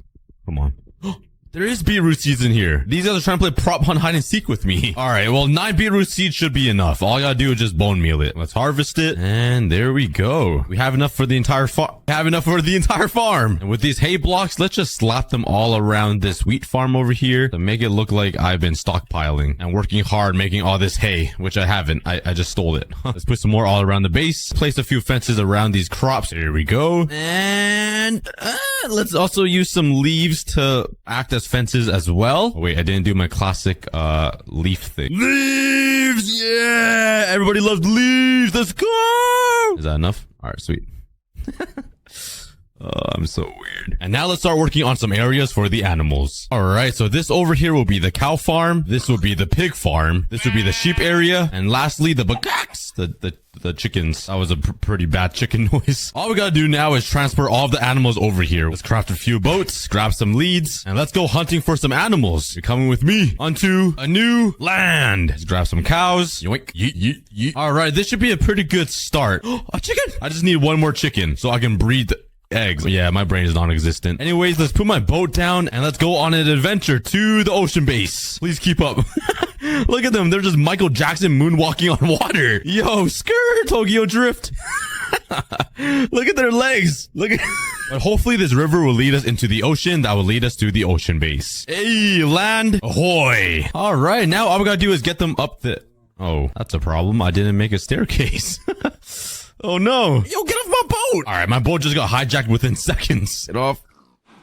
Come on. There is beetroot seeds in here. These guys are trying to play prop hunt hide and seek with me. All right, well, 9 beetroot seeds should be enough. All I gotta do is just bone meal it. Let's harvest it. And there we go. We have enough for the entire farm. And with these hay blocks, let's just slap them all around this wheat farm over here to make it look like I've been stockpiling and working hard making all this hay, which I haven't. I just stole it. Let's put some more all around the base. Place a few fences around these crops. Here we go. And let's also use some leaves to act as fences as well. Oh, wait, I didn't do my classic leaf thing. Leaves! Yeah! Everybody loves leaves! Let's go! Is that enough? Alright, sweet. I'm so weird. And now let's start working on some areas for the animals. Alright, so this over here will be the cow farm. This will be the pig farm. This will be the sheep area. And lastly, the macaques. The chickens. That was a pretty bad chicken noise. All we gotta do now is transfer all of the animals over here. Let's craft a few boats, grab some leads, and let's go hunting for some animals. You're coming with me onto a new land. Let's grab some cows. Yoink. Yeet, yeet, yeet. Alright, this should be a pretty good start. A chicken! I just need one more chicken so I can breed eggs. Yeah, my brain is non-existent. Anyways, let's put my boat down and let's go on an adventure to the ocean base. Please keep up. Look at them. They're just Michael Jackson moonwalking on water. Yo, skirt, Tokyo Drift. Look at their legs. Look at... But hopefully this river will lead us into the ocean. That will lead us to the ocean base. Hey, land. Ahoy. All right, now all we gotta do is get them up the... Oh, that's a problem. I didn't make a staircase. Oh no. Yo, get off my boat. All right, my boat just got hijacked within seconds. Get off.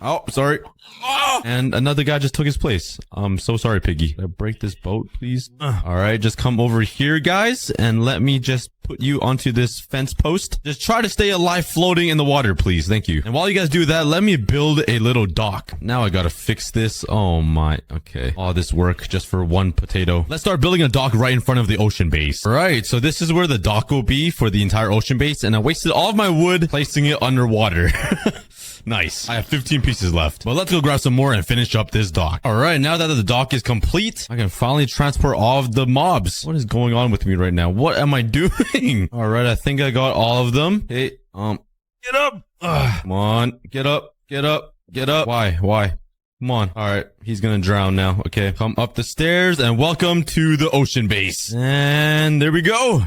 Oh, sorry. Oh! And another guy just took his place. I'm so sorry, Piggy. Can I break this boat, please? All right, just come over here, guys, and let me just put you onto this fence post. Just try to stay alive floating in the water, please. Thank you. And while you guys do that, let me build a little dock. Now I gotta fix this. Oh my. Okay. All this work just for one potato. Let's start building a dock right in front of the ocean base. All right, so this is where the dock will be for the entire ocean base, and I wasted all of my wood placing it underwater. Nice. I have 15 pieces left. But let's go grab some more and finish up this dock. All right, now that the dock is complete, I can finally transport all of the mobs. What is going on with me right now? What am I doing? All right, I think I got all of them. Hey, get up. Come on, get up, get up, get up. Why? Come on. All right, he's gonna drown now. Okay, come up the stairs and welcome to the ocean base. And there we go.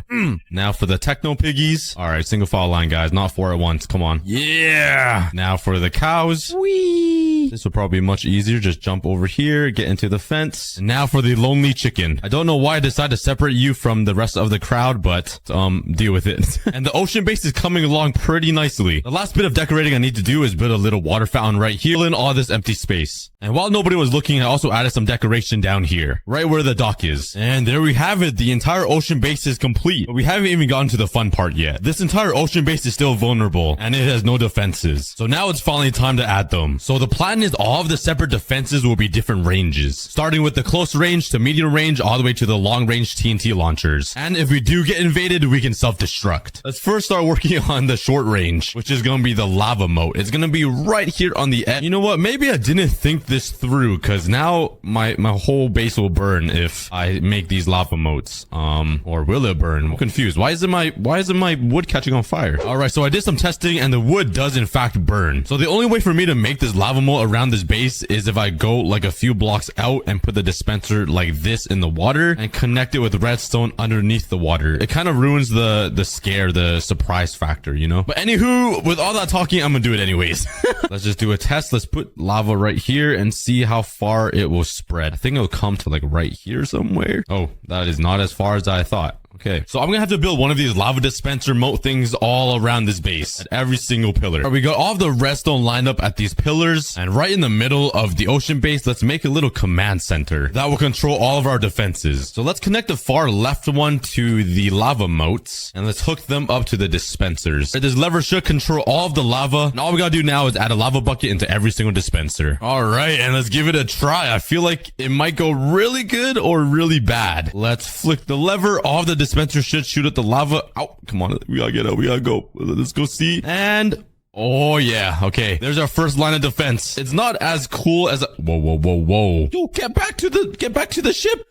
Now for the techno piggies. All right, single file line, guys, not 4 at once. Come on. Yeah. Now for the cows. Whee. This will probably be much easier. Just jump over here, get into the fence. And now for the lonely chicken. I don't know why I decided to separate you from the rest of the crowd, but deal with it. And the ocean base is coming along pretty nicely. The last bit of decorating I need to do is build a little water fountain right here. Fill in all this empty space. And while nobody was looking, I also added some decoration down here, right where the dock is. And there we have it. The entire ocean base is complete. But we haven't even gotten to the fun part yet. This entire ocean base is still vulnerable, and it has no defenses. So now it's finally time to add them. So the plan is all of the separate defenses will be different ranges, starting with the close range to medium range, all the way to the long range TNT launchers. And if we do get invaded, we can self-destruct. Let's first start working on the short range, which is going to be the lava moat. It's going to be right here on the edge. You know what? Maybe I didn't think this through, because now my whole base will burn if I make these lava moats. Or will it burn? I'm confused. Why isn't my wood catching on fire? All right, so I did some testing and the wood does in fact burn. So the only way for me to make this lava moat around this base is if I go like a few blocks out and put the dispenser like this in the water and connect it with redstone underneath the water. It kind of ruins the scare, the surprise factor, you know? But anywho, with all that talking, I'm gonna do it anyways. Let's just do a test. Let's put lava right here and see how far it will spread. I think it'll come to like right here somewhere. Oh, that is not as far as I thought. Okay, so I'm gonna have to build one of these lava dispenser moat things all around this base at every single pillar. All right, we got all of the redstone lined up at these pillars, and right in the middle of the ocean base, let's make a little command center that will control all of our defenses. So let's connect the far left one to the lava moats, and let's hook them up to the dispensers. All right, this lever should control all of the lava, and all we gotta do now is add a lava bucket into every single dispenser. All right, and let's give it a try. I feel like it might go really good or really bad. Let's flick the lever. All of the dispensers should shoot at the lava. Oh, come on. We gotta get out. We gotta go. Let's go see. And oh yeah. Okay. There's our first line of defense. It's not as cool as whoa. Yo, get back to the ship.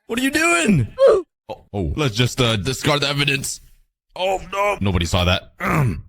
What are you doing? Oh, let's just discard the evidence. Oh no. Nobody saw that.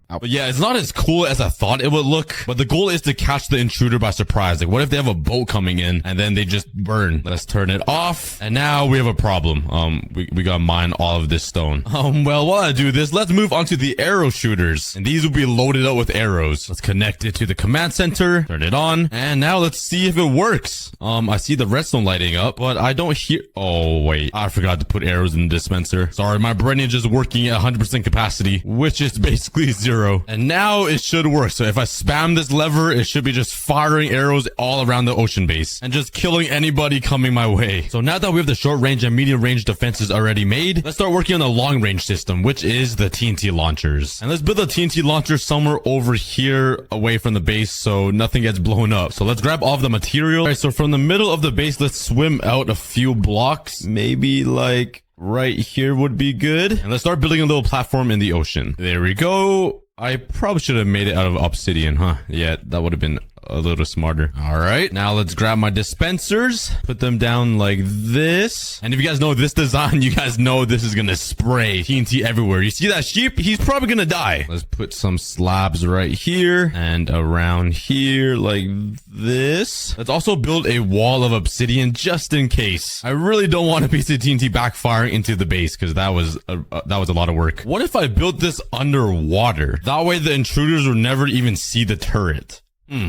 But yeah, it's not as cool as I thought it would look, but the goal is to catch the intruder by surprise. Like, what if they have a boat coming in and then they just burn? Let's turn it off. And now we have a problem. We gotta mine all of this stone. Well, while I do this, let's move on to the arrow shooters. And these will be loaded up with arrows. Let's connect it to the command center, turn it on, and now let's see if it works. I see the redstone lighting up, but I don't hear. Oh, wait, I forgot to put arrows in the dispenser. Sorry, my brain is just working at 100% capacity, which is basically 0. And now it should work. So if I spam this lever, it should be just firing arrows all around the ocean base and just killing anybody coming my way. So now that we have the short range and medium range defenses already made, let's start working on the long range system, which is the TNT launchers. And let's build a TNT launcher somewhere over here away from the base so nothing gets blown up. So let's grab all of the material. All right, so from the middle of the base, let's swim out a few blocks, maybe like right here would be good. And let's start building a little platform in the ocean. There we go. I probably should have made it out of obsidian, huh? Yeah, that would have been a little smarter. All right, now let's grab my dispensers, put them down like this. And if you guys know this design, you guys know this is gonna spray TNT everywhere. You see that sheep? He's probably gonna die. Let's put some slabs right here and around here like this. Let's also build a wall of obsidian just in case. I really don't want a piece of TNT backfiring into the base because that was a lot of work. What if I built this underwater? That way the intruders will never even see the turret.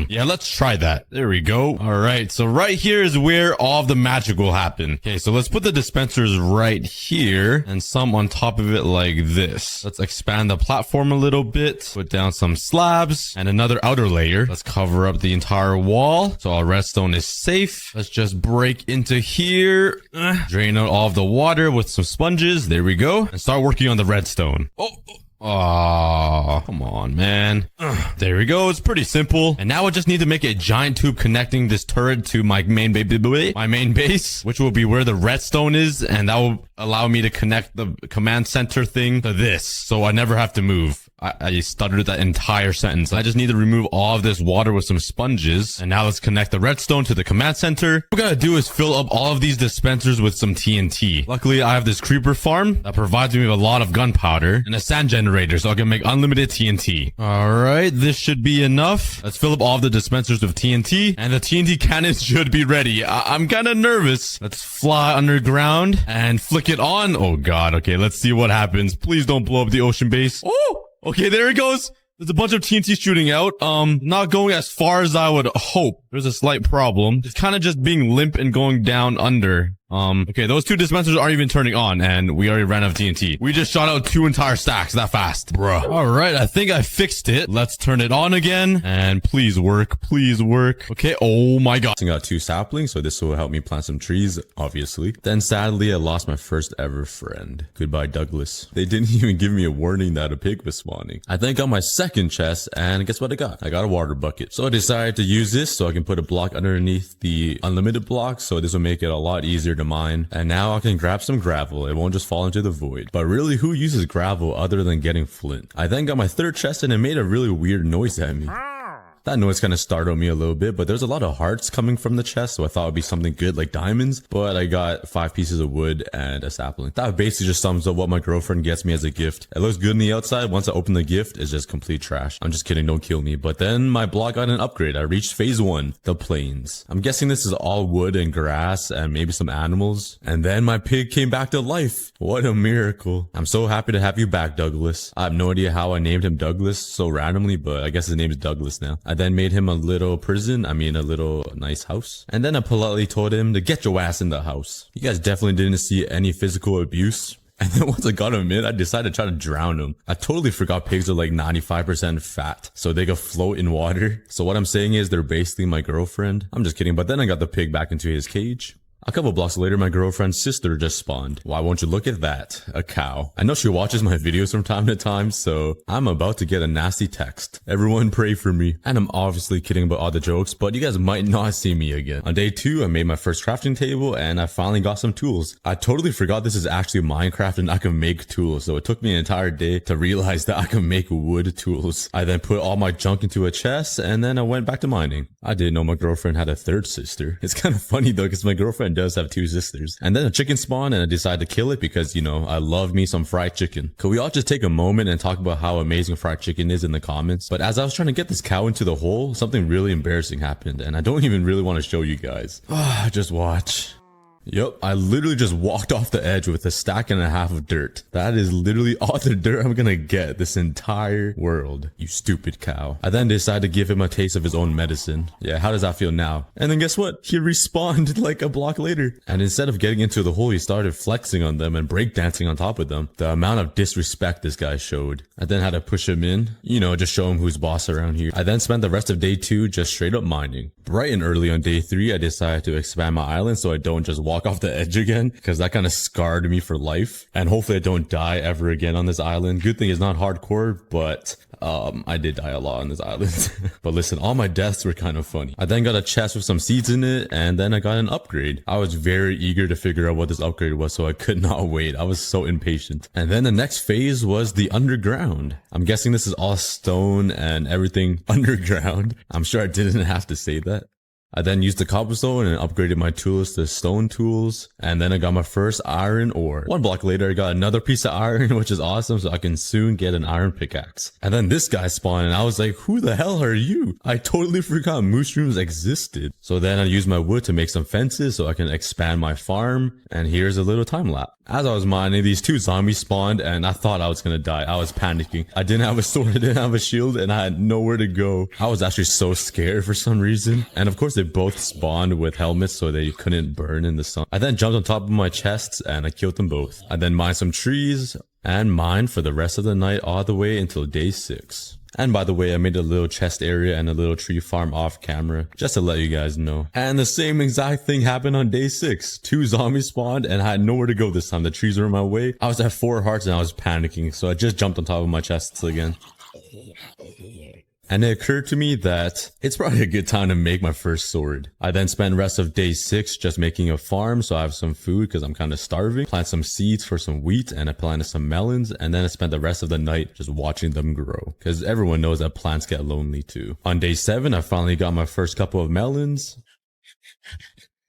Yeah, let's try that. There we go. All right, so right here is where all of the magic will happen. Okay, so let's put the dispensers right here and some on top of it like this. Let's expand the platform a little bit, put down some slabs and another outer layer. Let's cover up the entire wall so our redstone is safe. Let's just break into here, drain out all of the water with some sponges. There we go. And start working on the redstone. Oh, come on, man. There we go. It's pretty simple. And now I just need to make a giant tube connecting this turret to my main base, which will be where the redstone is. And that will allow me to connect the command center thing to this. So I never have to move. I stuttered that entire sentence. I just need to remove all of this water with some sponges. And now let's connect the redstone to the command center. What we gotta do is fill up all of these dispensers with some TNT. Luckily, I have this creeper farm that provides me with a lot of gunpowder and a sand generator so I can make unlimited TNT. All right, this should be enough. Let's fill up all of the dispensers with TNT and the TNT cannons should be ready. I'm kind of nervous. Let's fly underground and flick it on. Oh God. Okay, let's see what happens. Please don't blow up the ocean base. Oh! Okay, there it goes. There's a bunch of TNT shooting out. Not going as far as I would hope. There's a slight problem. It's kind of just being limp and going down under. Okay, those two dispensers aren't even turning on, and we already ran out of TNT. We just shot out 2 entire stacks that fast. Bruh. All right, I think I fixed it. Let's turn it on again, and please work. Please work. Okay, oh my God. I got 2 saplings, so this will help me plant some trees, obviously. Then sadly, I lost my first ever friend. Goodbye, Douglas. They didn't even give me a warning that a pig was spawning. I then got my second chest, and guess what I got? I got a water bucket. So I decided to use this so I can put a block underneath the unlimited block, so this will make it a lot easier to mine. And now I can grab some gravel. It won't just fall into the void. But really, who uses gravel other than getting flint? I then got my third chest and it made a really weird noise at me. That noise kind of startled me a little bit, but there's a lot of hearts coming from the chest, so I thought it would be something good like diamonds, but I got 5 pieces of wood and a sapling. That basically just sums up what my girlfriend gets me as a gift. It looks good on the outside. Once I open the gift, it's just complete trash. I'm just kidding, don't kill me. But then my block got an upgrade. I reached phase 1, the plains. I'm guessing this is all wood and grass and maybe some animals. And then my pig came back to life. What a miracle. I'm so happy to have you back, Douglas. I have no idea how I named him Douglas so randomly, but I guess his name is Douglas now. I then made him a little prison, a little nice house. And then I politely told him to get your ass in the house. You guys definitely didn't see any physical abuse. And then once I got them in, I decided to try to drown them. I totally forgot pigs are like 95% fat, so they could float in water. So what I'm saying is they're basically my girlfriend. I'm just kidding, but then I got the pig back into his cage. A couple blocks later, my girlfriend's sister just spawned. Why won't you look at that? A cow. I know she watches my videos from time to time, so I'm about to get a nasty text. Everyone pray for me. And I'm obviously kidding about all the jokes, but you guys might not see me again. On day 2, I made my first crafting table and I finally got some tools. I totally forgot this is actually Minecraft and I can make tools, so it took me an entire day to realize that I can make wood tools. I then put all my junk into a chest and then I went back to mining. I didn't know my girlfriend had a third sister. It's kind of funny though, because my girlfriend does have 2 sisters. And then a chicken spawned and I decided to kill it because, you know, I love me some fried chicken. Could we all just take a moment and talk about how amazing fried chicken is in the comments? But as I was trying to get this cow into the hole, something really embarrassing happened and I don't even really want to show you guys. Just watch. Yep, I literally just walked off the edge with a stack and a half of dirt. That is literally all the dirt I'm gonna get this entire world. You stupid cow. I then decided to give him a taste of his own medicine. Yeah, how does that feel now? And then guess what? He respawned like a block later. And instead of getting into the hole, he started flexing on them and breakdancing on top of them. The amount of disrespect this guy showed. I then had to push him in, you know, just show him who's boss around here. I then spent the rest of day 2 just straight up mining. Bright and early on day 3, I decided to expand my island so I don't just walk off the edge again, because that kind of scarred me for life. And hopefully I don't die ever again on this island. Good thing it's not hardcore, but I did die a lot on this island. But listen, all my deaths were kind of funny. I then got a chest with some seeds in it, and then I got an upgrade. I was very eager to figure out what this upgrade was, so I could not wait. I was so impatient. And then the next phase was the underground. I'm guessing this is all stone and everything underground. I'm sure I didn't have to say that. I then used the cobblestone and upgraded my tools to stone tools. And then I got my first iron ore. 1 block later, I got another piece of iron, which is awesome. So I can soon get an iron pickaxe. And then this guy spawned and I was like, who the hell are you? I totally forgot mushrooms existed. So then I used my wood to make some fences so I can expand my farm. And here's a little time lapse. As I was mining, these 2 zombies spawned and I thought I was gonna die. I was panicking. I didn't have a sword, I didn't have a shield, and I had nowhere to go. I was actually so scared for some reason. And of course they both spawned with helmets so they couldn't burn in the sun. I then jumped on top of my chests and I killed them both. I then mined some trees and mined for the rest of the night all the way until day 6. And by the way, I made a little chest area and a little tree farm off camera, just to let you guys know. And the same exact thing happened on day 6. 2 zombies spawned and I had nowhere to go this time. The trees were in my way. I was at 4 hearts and I was panicking, so I just jumped on top of my chests again. And it occurred to me that it's probably a good time to make my first sword. I then spent the rest of day 6 just making a farm so I have some food because I'm kind of starving. Plant some seeds for some wheat and I planted some melons. And then I spent the rest of the night just watching them grow because everyone knows that plants get lonely too. On day 7, I finally got my first couple of melons.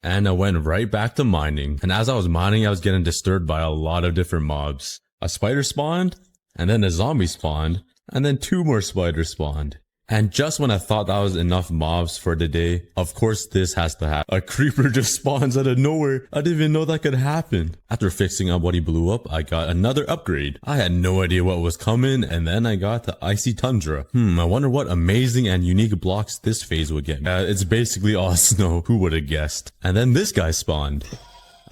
And I went right back to mining. And as I was mining, I was getting disturbed by a lot of different mobs. A spider spawned, and then a zombie spawned, and then 2 more spiders spawned. And just when I thought that was enough mobs for the day, of course this has to happen. A creeper just spawns out of nowhere. I didn't even know that could happen. After fixing up what he blew up, I got another upgrade. I had no idea what was coming, and then I got the icy tundra. I wonder what amazing and unique blocks this phase would get. It's basically all snow. Who would have guessed? And then this guy spawned.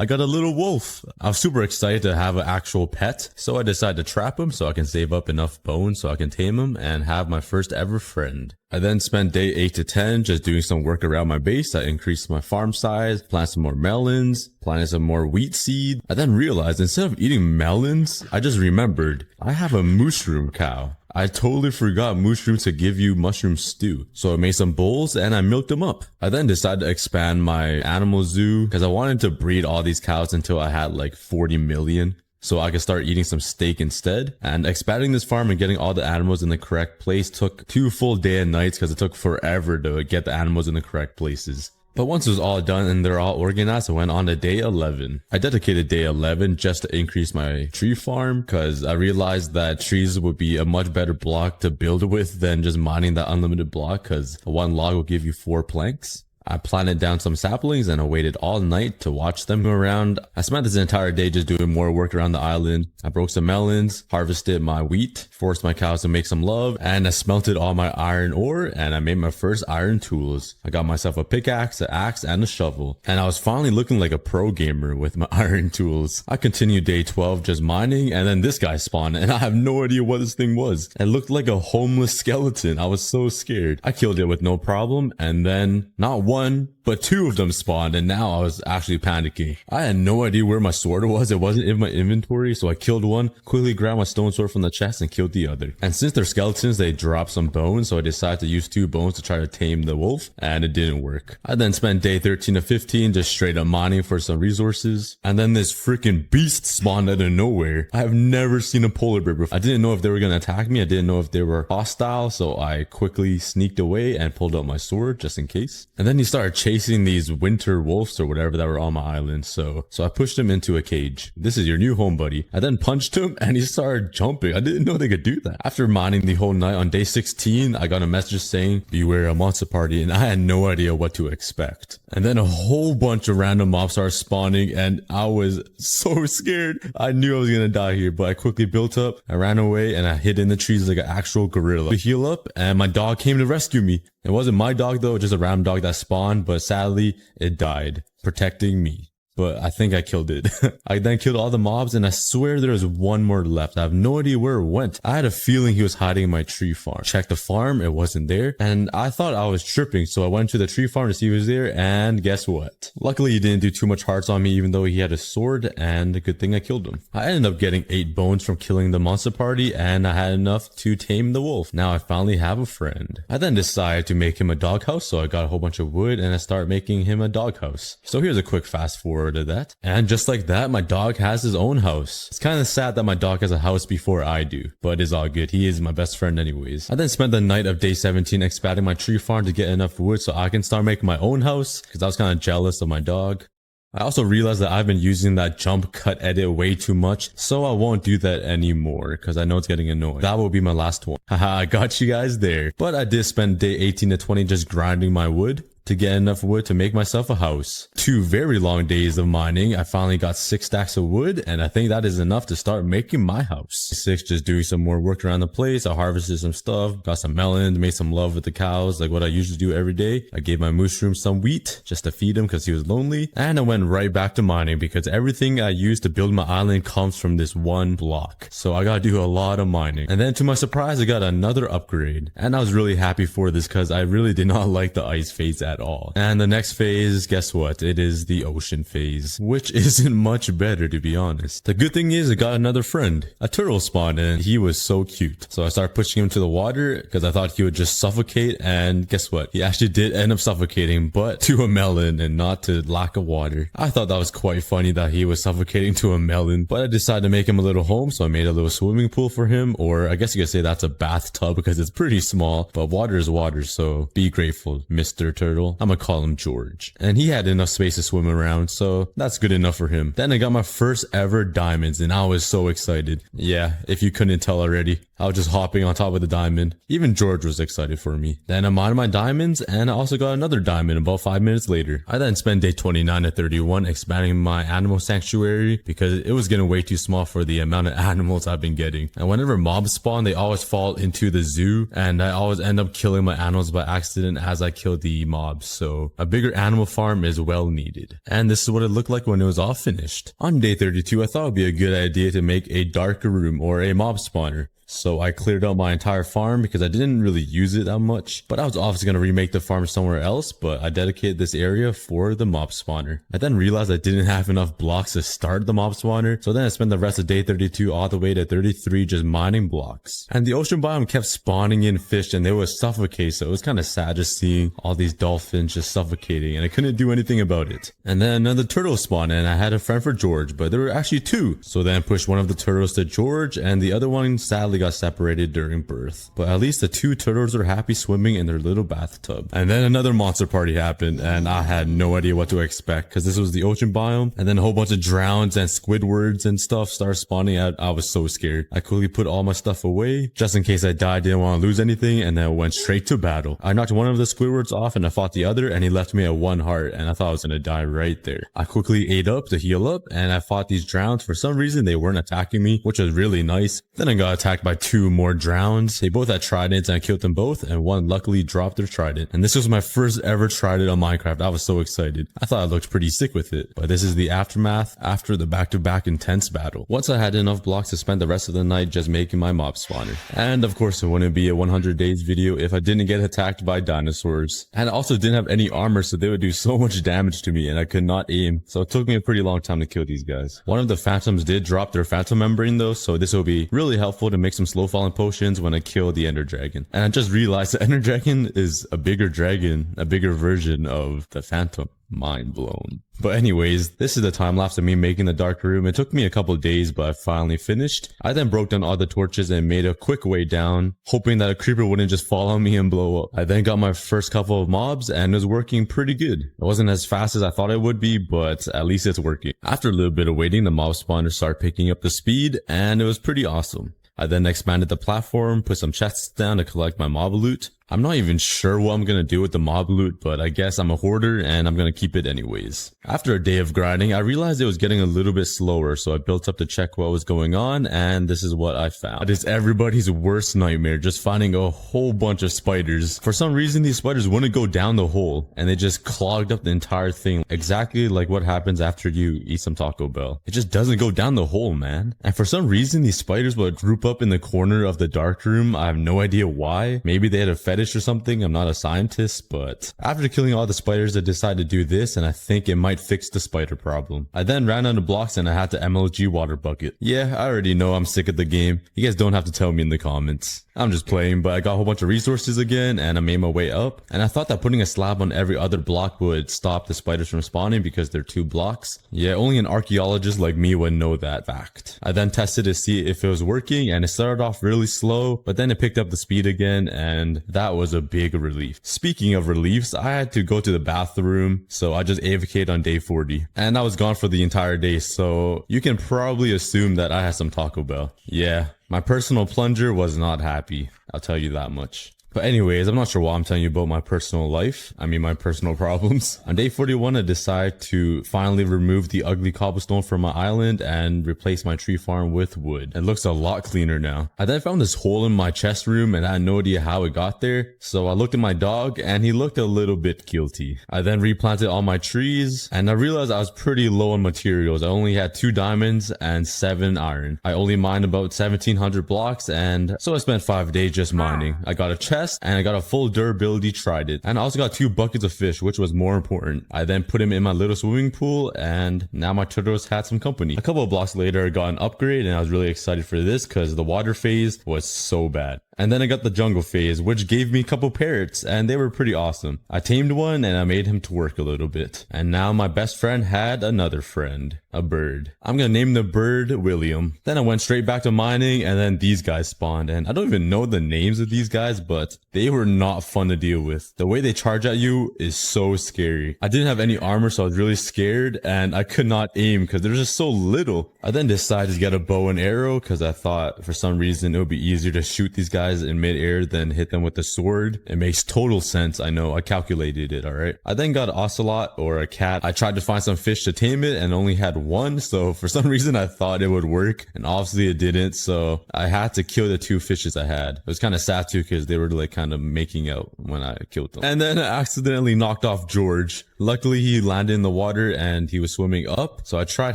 I got a little wolf. I was super excited to have an actual pet, so I decided to trap him so I can save up enough bones so I can tame him and have my first ever friend. I then spent day 8 to 10 just doing some work around my base. I increased my farm size, planted some more melons, planted some more wheat seed. I then realized instead of eating melons, I just remembered I have a mushroom cow. I totally forgot mushrooms could give you mushroom stew. So I made some bowls and I milked them up. I then decided to expand my animal zoo because I wanted to breed all these cows until I had like 40 million. So I could start eating some steak instead. And expanding this farm and getting all the animals in the correct place took 2 full day and nights because it took forever to get the animals in the correct places. But once it was all done and they're all organized, I went on to day 11. I dedicated day 11 just to increase my tree farm because I realized that trees would be a much better block to build with than just mining that unlimited block because 1 log will give you 4 planks. I planted down some saplings and I waited all night to watch them go around. I spent this entire day just doing more work around the island. I broke some melons, harvested my wheat, forced my cows to make some love, and I smelted all my iron ore and I made my first iron tools. I got myself a pickaxe, an axe, and a shovel. And I was finally looking like a pro gamer with my iron tools. I continued day 12 just mining, and then this guy spawned and I have no idea what this thing was. It looked like a homeless skeleton. I was so scared. I killed it with no problem, and then not one, but two of them spawned, and now I was actually panicking. I had no idea where my sword was. It wasn't in my inventory, so I killed one, quickly grabbed my stone sword from the chest and killed the other. And since they're skeletons, they drop some bones, so I decided to use 2 bones to try to tame the wolf, and it didn't work. I then spent day 13 to 15 just straight up mining for some resources, and then this freaking beast spawned out of nowhere. I have never seen a polar bear before. I didn't know if they were gonna attack me. I didn't know if they were hostile, so I quickly sneaked away and pulled out my sword just in case. And then he started chasing these winter wolves or whatever that were on my island, so I pushed him into a cage. This is your new home, buddy. I then punched him and he started jumping. I didn't know they could do that. After mining the whole night, on day 16, I got a message saying, beware a monster party, and I had no idea what to expect. And then a whole bunch of random mobs started spawning and I was so scared. I knew I was gonna die here, but I quickly built up. I ran away and I hid in the trees like an actual gorilla to heal up, and my dog came to rescue me. It wasn't my dog though, just a random dog that spawned, but sadly it died, protecting me. But I think I killed it. I then killed all the mobs, and I swear there was one more left. I have no idea where it went. I had a feeling he was hiding in my tree farm. Checked the farm, it wasn't there, and I thought I was tripping, so I went to the tree farm to see if he was there, and guess what? Luckily he didn't do too much hearts on me, even though he had a sword, and a good thing I killed him. I ended up getting 8 bones from killing the monster party, and I had enough to tame the wolf. Now I finally have a friend. I then decided to make him a doghouse, so I got a whole bunch of wood, and I started making him a doghouse. So here's a quick fast forward to that, and just like that, my dog has his own house. It's kind of sad that my dog has a house before I do, but it's all good. He is my best friend anyways. I then spent the night of day 17 expanding my tree farm to get enough wood so I can start making my own house, because I was kind of jealous of my dog. I also realized that I've been using that jump cut edit way too much, so I won't do that anymore because I know it's getting annoying. That will be my last one. Haha, I got you guys there. But I did spend day 18 to 20 just grinding my wood to get enough wood to make myself a house. 2 very long days of mining, I finally got 6 stacks of wood, and I think that is enough to start making my house. 6, just doing some more work around the place. I harvested some stuff, got some melons, made some love with the cows, like what I usually do every day. I gave my mushroom some wheat just to feed him because he was lonely, and I went right back to mining because everything I used to build my island comes from this one block. So I gotta do a lot of mining. And then to my surprise, I got another upgrade, and I was really happy for this because I really did not like the ice phase at all. And the next phase, guess what? It is the ocean phase, which isn't much better to be honest. The good thing is I got another friend. A turtle spawned and he was so cute. So I started pushing him to the water because I thought he would just suffocate, and guess what? He actually did end up suffocating, but to a melon and not to lack of water. I thought that was quite funny that he was suffocating to a melon, but I decided to make him a little home, so I made a little swimming pool for him, or I guess you could say that's a bathtub because it's pretty small, but water is water, so be grateful, Mr. Turtle. I'm gonna call him George. And he had enough space to swim around, so that's good enough for him. Then I got my first ever diamonds, and I was so excited. Yeah, if you couldn't tell already, I was just hopping on top of the diamond. Even George was excited for me. Then I mined my diamonds, and I also got another diamond about 5 minutes later. I then spent day 29 to 31 expanding my animal sanctuary because it was getting way too small for the amount of animals I've been getting. And whenever mobs spawn, they always fall into the zoo, and I always end up killing my animals by accident as I kill the mobs. So a bigger animal farm is well needed. And this is what it looked like when it was all finished. On day 32, I thought it would be a good idea to make a darker room or a mob spawner. So I cleared out my entire farm because I didn't really use it that much, but I was obviously going to remake the farm somewhere else, but I dedicated this area for the mob spawner. I then realized I didn't have enough blocks to start the mob spawner, so then I spent the rest of day 32 all the way to 33 just mining blocks. And the ocean biome kept spawning in fish and they would suffocate, so it was kind of sad just seeing all these dolphins just suffocating, and I couldn't do anything about it. And then another turtle spawned, and I had a friend for George, but there were actually 2. So then I pushed one of the turtles to George, and the other one sadly got separated during birth. But at least the two turtles are happy swimming in their little bathtub. And then another monster party happened, and I had no idea what to expect because this was the ocean biome, and then a whole bunch of drowns and squidwards and stuff started spawning out. I was so scared. I quickly put all my stuff away just in case I died, didn't want to lose anything, and then went straight to battle. I knocked one of the squidwards off and I fought the other, and he left me at 1 heart, and I thought I was gonna die right there. I quickly ate up to heal up, and I fought these drowns. For some reason they weren't attacking me, which was really nice. Then I got attacked by 2 more drowns. They both had tridents and I killed them both, and one luckily dropped their trident. And this was my first ever trident on Minecraft. I was so excited. I thought I looked pretty sick with it. But this is the aftermath after the back-to-back intense battle. Once I had enough blocks to spend the rest of the night just making my mob spawner. And of course it wouldn't be a 100 days video if I didn't get attacked by dinosaurs. And I also didn't have any armor, so they would do so much damage to me and I could not aim. So it took me a pretty long time to kill these guys. One of the phantoms did drop their phantom membrane though, so this will be really helpful to make some slow falling potions when I kill the ender dragon. And I just realized the ender dragon is a bigger dragon, a bigger version of the phantom. Mind blown. But anyways, this is the time lapse of me making the dark room. It took me a couple days, but I finally finished. I then broke down all the torches and made a quick way down, hoping that a creeper wouldn't just fall on me and blow up. I then got my first couple of mobs and it was working pretty good. It wasn't as fast as I thought it would be, but at least it's working. After a little bit of waiting, the mob spawner started picking up the speed and it was pretty awesome. I then expanded the platform, put some chests down to collect my mob loot. I'm not even sure what I'm gonna do with the mob loot, but I guess I'm a hoarder and I'm gonna keep it anyways. After a day of grinding, I realized it was getting a little bit slower, so I built up to check what was going on, and this is what I found. It is everybody's worst nightmare, just finding a whole bunch of spiders. For some reason, these spiders wouldn't go down the hole, and they just clogged up the entire thing, exactly like what happens after you eat some Taco Bell. It just doesn't go down the hole, man. And for some reason, these spiders would group up in the corner of the dark room. I have no idea why. Maybe they had a fetish or something. I'm not a scientist, but after killing all the spiders, I decided to do this, and I think it might fix the spider problem. I then ran out of blocks and I had to MLG water bucket. Yeah, I already know I'm sick of the game. You guys don't have to tell me in the comments. I'm just playing, but I got a whole bunch of resources again and I made my way up. And I thought that putting a slab on every other block would stop the spiders from spawning because they're 2 blocks. Yeah, only an archaeologist like me would know that fact. I then tested to see if it was working and it started off really slow, but then it picked up the speed again and that was a big relief. Speaking of reliefs, I had to go to the bathroom, so I just AFK'd on day 40. And I was gone for the entire day, so you can probably assume that I had some Taco Bell. Yeah. My personal plunger was not happy, I'll tell you that much. But anyways, I'm not sure why I'm telling you about my personal life. I mean, my personal problems. On day 41, I decided to finally remove the ugly cobblestone from my island and replace my tree farm with wood. It looks a lot cleaner now. I then found this hole in my chest room and I had no idea how it got there. So I looked at my dog and he looked a little bit guilty. I then replanted all my trees and I realized I was pretty low on materials. I only had 2 diamonds and 7 iron. I only mined about 1700 blocks, and so I spent 5 days just mining. I got a chest and I got a full durability trident, and I also got 2 buckets of fish, which was more important. I then put him in my little swimming pool and now my turtles had some company. A couple of blocks later I got an upgrade and I was really excited for this because the water phase was so bad. And then I got the jungle phase, which gave me a couple parrots, and they were pretty awesome. I tamed one and I made him twerk a little bit. And now my best friend had another friend, a bird. I'm gonna name the bird William. Then I went straight back to mining, and then these guys spawned. And I don't even know the names of these guys, but they were not fun to deal with. The way they charge at you is so scary. I didn't have any armor, so I was really scared, and I could not aim because they're just so little. I then decided to get a bow and arrow because I thought for some reason it would be easier to shoot these guys in midair than hit them with the sword. It makes total sense. I know, I calculated it, alright. I then got an ocelot or a cat. I tried to find some fish to tame it and only had 1, so for some reason I thought it would work, and obviously it didn't, so I had to kill the 2 fishes I had. It was kind of sad too because they were like kind of making out when I killed them. And then I accidentally knocked off George. Luckily he landed in the water and he was swimming up, so I tried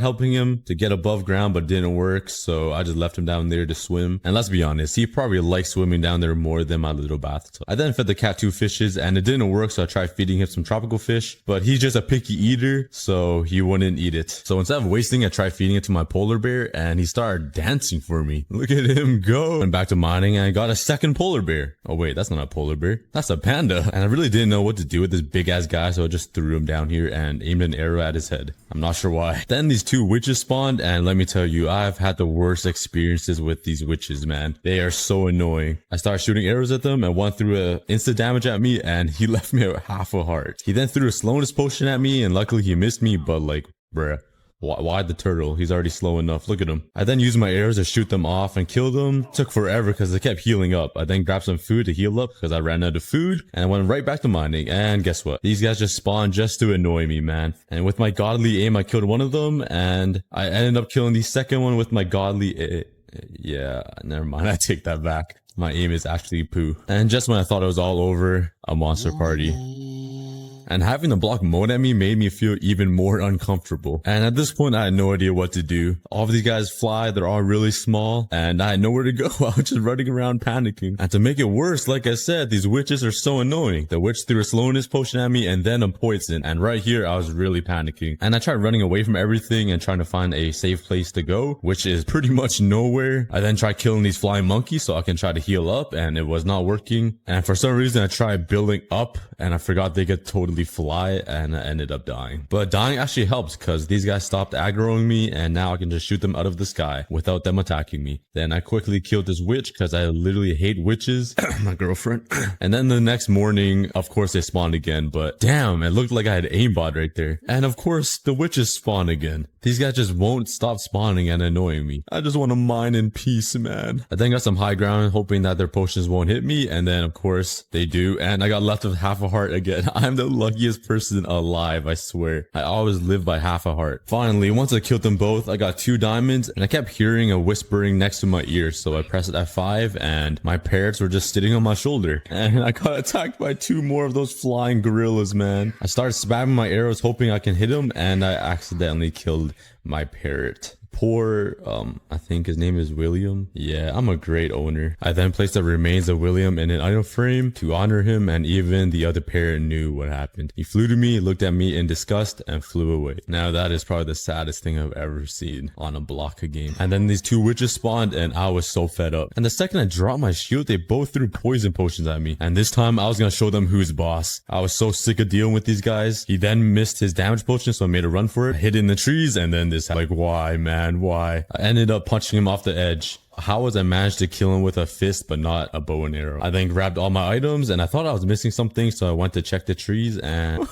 helping him to get above ground but it didn't work, so I just left him down there to swim. And let's be honest, he probably likes swimming down there more than my little bathtub. I then fed the cat 2 fishes and it didn't work, so I tried feeding him some tropical fish, but he's just a picky eater, so he wouldn't eat it. So instead of wasting, I tried feeding it to my polar bear and he started dancing for me. Look at him go. Went back to mining and I got a second polar bear. Oh wait, that's not a polar bear, that's a panda. And I really didn't know what to do with this big ass guy, so I just threw him down here and aimed an arrow at his head. I'm not sure why. Then these two witches spawned, and let me tell you, I've had the worst experiences with these witches, man. They are so annoying. I started shooting arrows at them, and one threw a instant damage at me, and he left me at half a heart. He then threw a slowness potion at me, and luckily he missed me, but like, bruh. Why the turtle? He's already slow enough. Look at him. I then used my arrows to shoot them off and kill them. Took forever because they kept healing up. I then grabbed some food to heal up because I ran out of food. And I went right back to mining. And guess what? These guys just spawned just to annoy me, man. And with my godly aim, I killed one of them. And I ended up killing the second one with my godly... Yeah, never mind. I take that back. My aim is actually poo. And just when I thought it was all over, a monster party. And having the block mowed at me made me feel even more uncomfortable. And at this point, I had no idea what to do. All of these guys fly, they're all really small, and I had nowhere to go. I was just running around panicking. And to make it worse, like I said, these witches are so annoying. The witch threw a slowness potion at me and then a poison. And right here, I was really panicking. And I tried running away from everything and trying to find a safe place to go, which is pretty much nowhere. I then tried killing these flying monkeys so I can try to heal up, and it was not working. And for some reason, I tried building up, and I forgot they could totally fly, and I ended up dying. But dying actually helps because these guys stopped aggroing me, and now I can just shoot them out of the sky without them attacking me. Then I quickly killed this witch because I literally hate witches. My girlfriend. And then the next morning, of course they spawned again, but damn, it looked like I had aimbot right there. And of course the witches spawn again. These guys just won't stop spawning and annoying me. I just want to mine in peace, man. I then got some high ground, hoping that their potions won't hit me, and then of course they do, and I got left with half a heart again. I'm the luckiest person alive, I swear. I always live by half a heart. Finally, once I killed them both, I got 2 diamonds, and I kept hearing a whispering next to my ear, so I pressed F5, and my parrots were just sitting on my shoulder. And I got attacked by 2 more of those flying gorillas, man. I started spamming my arrows, hoping I can hit them, and I accidentally killed my parrot. Poor, I think his name is William. Yeah, I'm a great owner. I then placed the remains of William in an item frame to honor him, and even the other parrot knew what happened. He flew to me, looked at me in disgust, and flew away. Now that is probably the saddest thing I've ever seen on a block game. And then these 2 witches spawned, and I was so fed up. And the second I dropped my shield, they both threw poison potions at me. And this time, I was gonna show them who's boss. I was so sick of dealing with these guys. He then missed his damage potion, so I made a run for it. I hid in the trees, and then this, like, why, man? Why? I ended up punching him off the edge. How was I managed to kill him with a fist but not a bow and arrow? I then grabbed all my items, and I thought I was missing something, so I went to check the trees, and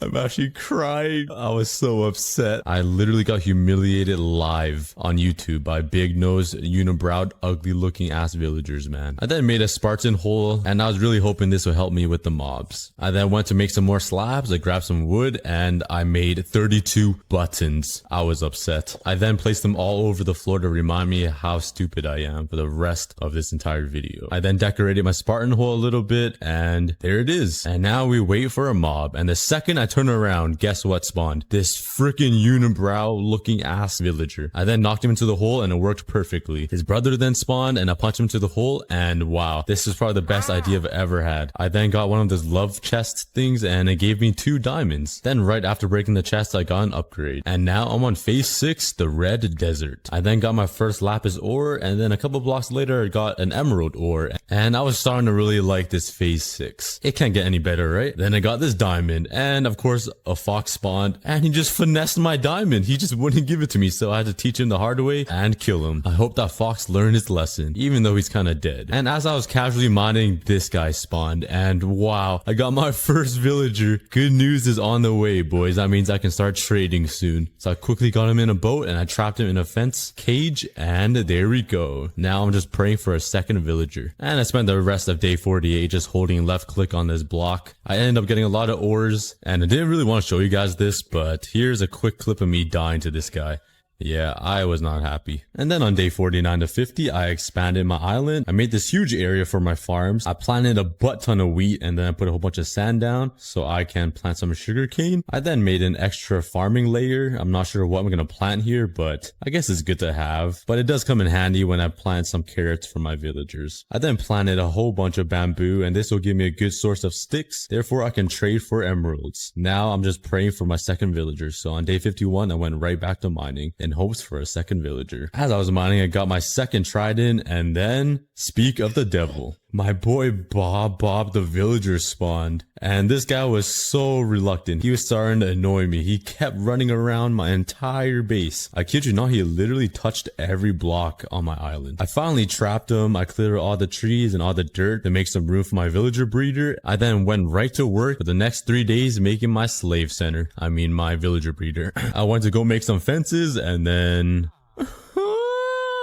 I'm actually crying. I was so upset. I literally got humiliated live on YouTube by big-nosed, unibrowed, ugly-looking ass villagers, man. I then made a Spartan hole, and I was really hoping this would help me with the mobs. I then went to make some more slabs. I grabbed some wood, and I made 32 buttons. I was upset. I then placed them all over the floor to remind me how stupid I am for the rest of this entire video. I then decorated my Spartan hole a little bit, and there it is. And now we wait for a mob, and the second I turn around, guess what spawned? This freaking unibrow looking ass villager. I then knocked him into the hole, and it worked perfectly. His brother then spawned, and I punched him into the hole, and wow, this is probably the best idea I've ever had. I then got one of those love chest things, and it gave me 2 diamonds. Then right after breaking the chest, I got an upgrade. And now I'm on phase 6, the red desert. I then got my first lapis ore, and then a couple blocks later, I got an emerald ore. And I was starting to really like this phase 6. It can't get any better, right? Then I got this diamond, and of course, a fox spawned, and he just finessed my diamond. He just wouldn't give it to me, so I had to teach him the hard way and kill him. I hope that fox learned his lesson, even though he's kind of dead. And as I was casually mining, this guy spawned, and wow, I got my first villager. Good news is on the way, boys. That means I can start trading soon. So I quickly got him in a boat, and I trapped him in a fence cage, and there we go. Now I'm just praying for a second villager. And I spent the rest of day 48 just holding left click on this block. I ended up getting a lot of ores, and I didn't really want to show you guys this, but here's a quick clip of me dying to this guy. Yeah, I was not happy. And then on day 49 to 50, I expanded my island. I made this huge area for my farms. I planted a butt ton of wheat, and then I put a whole bunch of sand down so I can plant some sugarcane. I then made an extra farming layer. I'm not sure what I'm going to plant here, but I guess it's good to have. But it does come in handy when I plant some carrots for my villagers. I then planted a whole bunch of bamboo, and this will give me a good source of sticks. Therefore, I can trade for emeralds. Now I'm just praying for my second villager. So on day 51, I went right back to mining in hopes for a second villager. As I was mining, I got my second trident, and then speak of the devil. My boy Bob the villager spawned, and this guy was so reluctant. He was starting to annoy me. He kept running around my entire base. I kid you not, he literally touched every block on my island. I finally trapped him. I cleared all the trees and all the dirt to make some room for my villager breeder. I then went right to work for the next 3 days making my slave center. I mean my villager breeder. I went to go make some fences and then...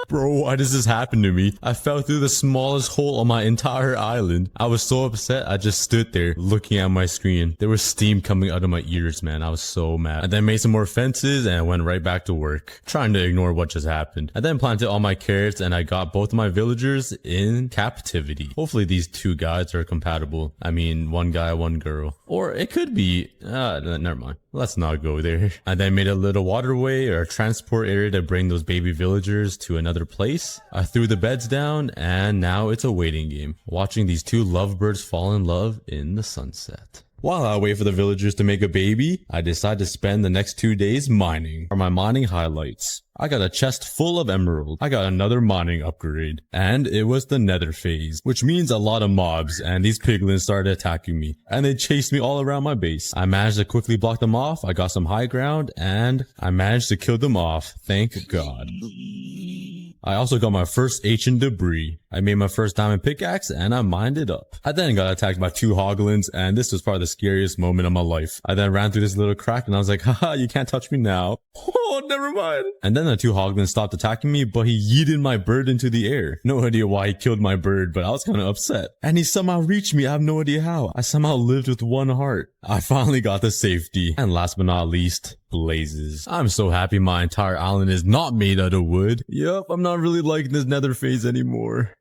Bro, why does this happen to me? I fell through the smallest hole on my entire island. I was so upset, I just stood there looking at my screen. There was steam coming out of my ears, man. I was so mad. I then made some more fences and went right back to work, trying to ignore what just happened. I then planted all my carrots and I got both of my villagers in captivity. Hopefully these two guys are compatible. I mean, one guy, one girl. Or it could be, never mind. Let's not go there. I then made a little waterway or a transport area to bring those baby villagers to another place. I threw the beds down and now it's a waiting game. Watching these two lovebirds fall in love in the sunset. While I wait for the villagers to make a baby, I decide to spend the next 2 days mining. For my mining highlights, I got a chest full of emeralds. I got another mining upgrade. And it was the nether phase, which means a lot of mobs, and these piglins started attacking me. And they chased me all around my base. I managed to quickly block them off. I got some high ground, and I managed to kill them off. Thank God. I also got my first ancient debris. I made my first diamond pickaxe and I mined it up. I then got attacked by 2 hoglins and this was probably the scariest moment of my life. I then ran through this little crack and I was like, haha, you can't touch me now. Oh, never mind. And then the 2 hoglins stopped attacking me, but he yeeted my bird into the air. No idea why he killed my bird, but I was kind of upset. And he somehow reached me. I have no idea how. I somehow lived with 1 heart. I finally got the safety. And last but not least, blazes. I'm so happy my entire island is not made out of wood. Yup, I'm not really liking this nether phase anymore.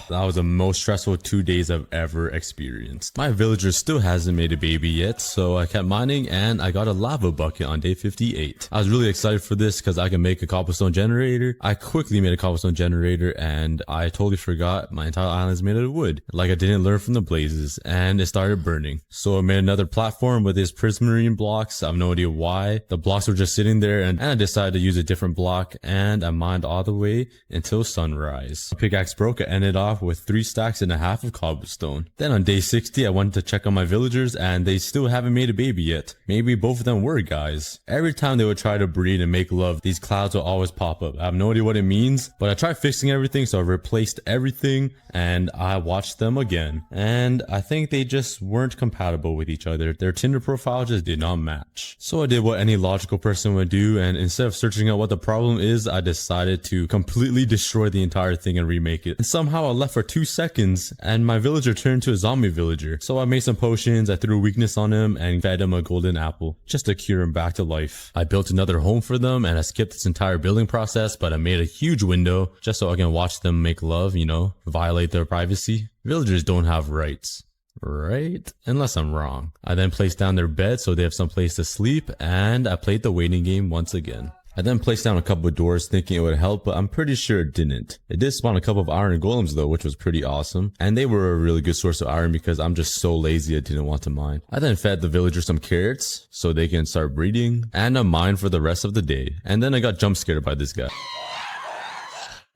That was the most stressful 2 days I've ever experienced. My villager still hasn't made a baby yet, so I kept mining and I got a lava bucket on day 58. I was really excited for this because I can make a cobblestone generator. I quickly made a cobblestone generator and I totally forgot my entire island is made out of wood. Like I didn't learn from the blazes and it started burning. So I made another platform with these prismarine blocks. I have no idea why. The blocks were just sitting there and I decided to use a different block and I mined all the way until sunrise. My pickaxe broke. I ended off with 3 stacks and a half of cobblestone. Then on day 60, I went to check on my villagers and they still haven't made a baby yet. Maybe both of them were guys. Every time they would try to breed and make love, these clouds will always pop up. I have no idea what it means, but I tried fixing everything, so I replaced everything and I watched them again. And I think they just weren't compatible with each other. Their Tinder profile just did not match. So I did what any logical person would do, and instead of searching out what the problem is, I decided to completely destroy the entire thing and remake it. And somehow I left for 2 seconds and my villager turned to a zombie villager. So I made some potions, I threw weakness on him and fed him a golden apple just to cure him back to life. I built another home for them and I skipped this entire building process, but I made a huge window just so I can watch them make love, you know, violate their privacy. Villagers don't have rights. Right? Unless I'm wrong. I then placed down their bed so they have some place to sleep and I played the waiting game once again. I then placed down a couple of doors thinking it would help, but I'm pretty sure it didn't. It did spawn a couple of iron golems though, which was pretty awesome. And they were a really good source of iron because I'm just so lazy I didn't want to mine. I then fed the villagers some carrots so they can start breeding and I mined for the rest of the day. And then I got jump scared by this guy.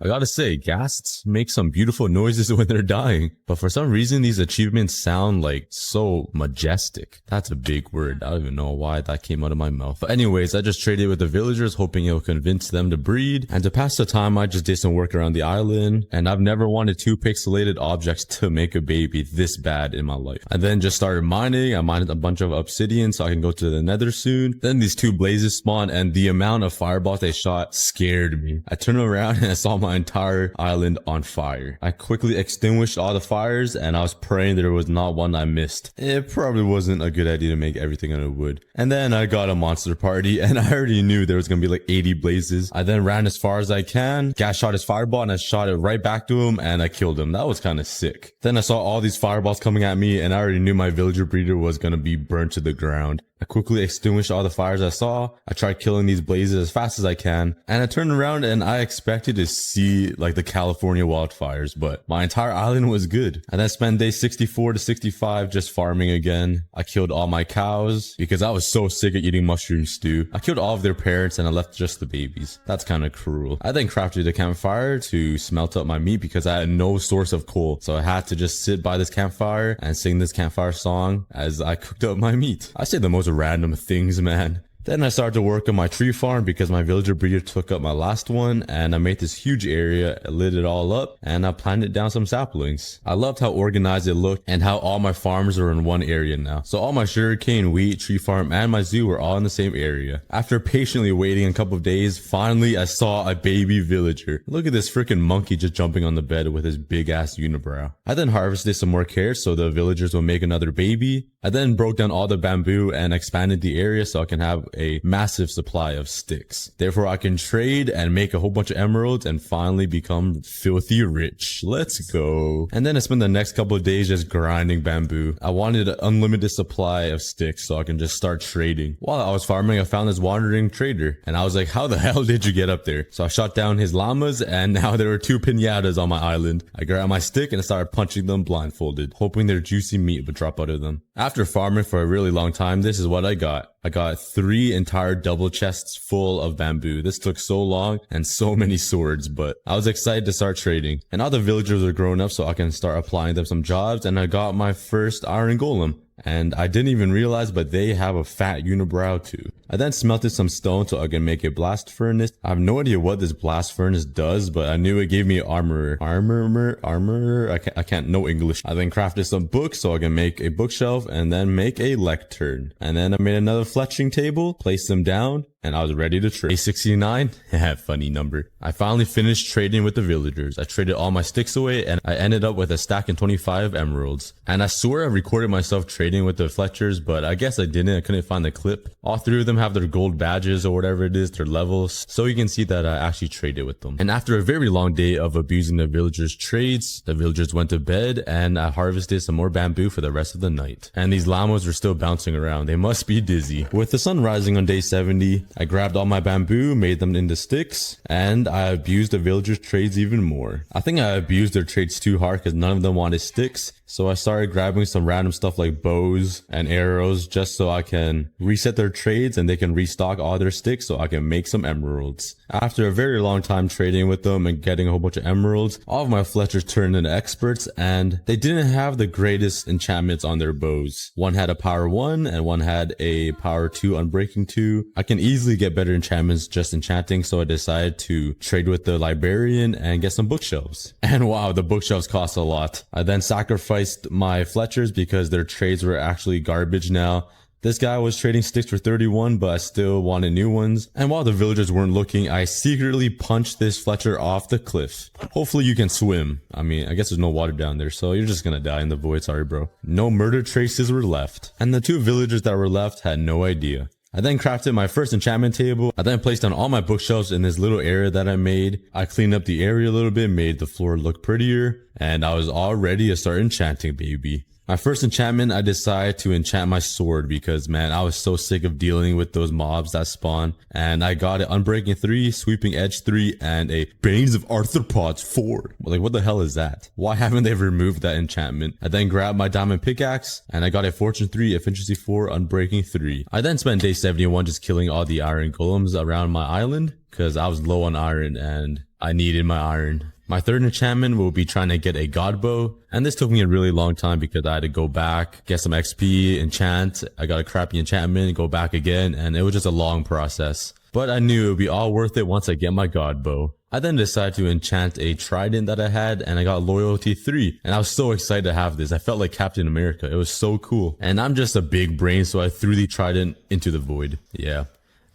I gotta say, ghasts make some beautiful noises when they're dying, but for some reason these achievements sound like so majestic. That's a big word. I don't even know why that came out of my mouth. But anyways, I just traded with the villagers hoping it'll convince them to breed, and to pass the time I just did some work around the island, and I've never wanted 2 pixelated objects to make a baby this bad in my life. I then just started mining. I mined a bunch of obsidian so I can go to the nether soon. Then these 2 blazes spawned and the amount of fireballs they shot scared me. I turned around and I saw my entire island on fire. I quickly extinguished all the fires and I was praying there was not one I missed. It probably wasn't a good idea to make everything out of wood. And then I got a monster party and I already knew there was gonna be like 80 blazes. I then ran as far as I can. Guy shot his fireball and I shot it right back to him and I killed him. That was kind of sick. Then I saw all these fireballs coming at me and I already knew my villager breeder was gonna be burnt to the ground. I quickly extinguished all the fires I saw. I tried killing these blazes as fast as I can. And I turned around and I expected to see like the California wildfires, but my entire island was good. And then spent day 64 to 65 just farming again. I killed all my cows because I was so sick of eating mushroom stew. I killed all of their parents and I left just the babies. That's kind of cruel. I then crafted a campfire to smelt up my meat because I had no source of coal. So I had to just sit by this campfire and sing this campfire song as I cooked up my meat. I say the most random things, man. Then I started to work on my tree farm because my villager breeder took up my last one, and I made this huge area, lit it all up, and I planted down some saplings. I loved how organized it looked and how all my farms were in one area now. So all my sugarcane, wheat, tree farm, and my zoo were all in the same area. After patiently waiting a couple of days, finally I saw a baby villager. Look at this freaking monkey just jumping on the bed with his big ass unibrow. I then harvested some more carrots so the villagers will make another baby. I then broke down all the bamboo and expanded the area so I can have a massive supply of sticks. Therefore, I can trade and make a whole bunch of emeralds and finally become filthy rich. Let's go. And then I spent the next couple of days just grinding bamboo. I wanted an unlimited supply of sticks so I can just start trading. While I was farming, I found this wandering trader and I was like, how the hell did you get up there? So I shot down his llamas and now there were 2 pinatas on my island. I grabbed my stick and I started punching them blindfolded, hoping their juicy meat would drop out of them. After farming for a really long time, this is what I got. I got 3 entire double chests full of bamboo. This took so long and so many swords, but I was excited to start trading. And all the villagers are grown up so I can start applying them some jobs, and I got my first iron golem. And I didn't even realize, but they have a fat unibrow too. I then smelted some stone so I can make a blast furnace. I have no idea what this blast furnace does, but I knew it gave me armor. I can't know English. I then crafted some books so I can make a bookshelf and then make a lectern. And then I made another fletching table, placed them down, and I was ready to trade. A69? Funny number. I finally finished trading with the villagers. I traded all my sticks away and I ended up with a stack and 25 emeralds. And I swear I recorded myself trading with the Fletchers, but I guess I didn't. I couldn't find the clip. All 3 of them have their gold badges or whatever it is, their levels, so you can see that I actually traded with them. And after a very long day of abusing the villagers' trades, the villagers went to bed and I harvested some more bamboo for the rest of the night. And these llamas were still bouncing around. They must be dizzy. With the sun rising on day 70, I grabbed all my bamboo, made them into sticks, and I abused the villagers' trades even more. I think I abused their trades too hard because none of them wanted sticks. So I started grabbing some random stuff like bows and arrows just so I can reset their trades and they can restock all their sticks so I can make some emeralds. After a very long time trading with them and getting a whole bunch of emeralds, all of my Fletchers turned into experts and they didn't have the greatest enchantments on their bows. One had a power 1 and one had a power 2 unbreaking 2. I can easily get better enchantments just enchanting, so I decided to trade with the librarian and get some bookshelves. And wow, the bookshelves cost a lot. I then sacrificed my Fletchers because their trades were actually garbage now. This guy was trading sticks for 31, but I still wanted new ones. And while the villagers weren't looking, I secretly punched this Fletcher off the cliff. Hopefully you can swim. I mean, I guess there's no water down there, so you're just gonna die in the void. Sorry, bro. No murder traces were left. And the 2 villagers that were left had no idea. I then crafted my first enchantment table. I then placed down all my bookshelves in this little area that I made. I cleaned up the area a little bit, made the floor look prettier, and I was all ready to start enchanting, baby. My first enchantment, I decided to enchant my sword because, man, I was so sick of dealing with those mobs that spawn. And I got it Unbreaking 3, Sweeping Edge 3, and a Banes of Arthropods 4. Like, what the hell is that? Why haven't they removed that enchantment? I then grabbed my Diamond Pickaxe, and I got a Fortune 3, Efficiency 4, Unbreaking 3. I then spent day 71 just killing all the iron golems around my island because I was low on iron and I needed my iron. My third enchantment will be trying to get a god bow, and this took me a really long time because I had to go back, get some XP, enchant. I got a crappy enchantment, go back again, and it was just a long process. But I knew it would be all worth it once I get my god bow. I then decided to enchant a trident that I had, and I got loyalty 3, and I was so excited to have this. I felt like Captain America. It was so cool. And I'm just a big brain, so I threw the trident into the void. Yeah.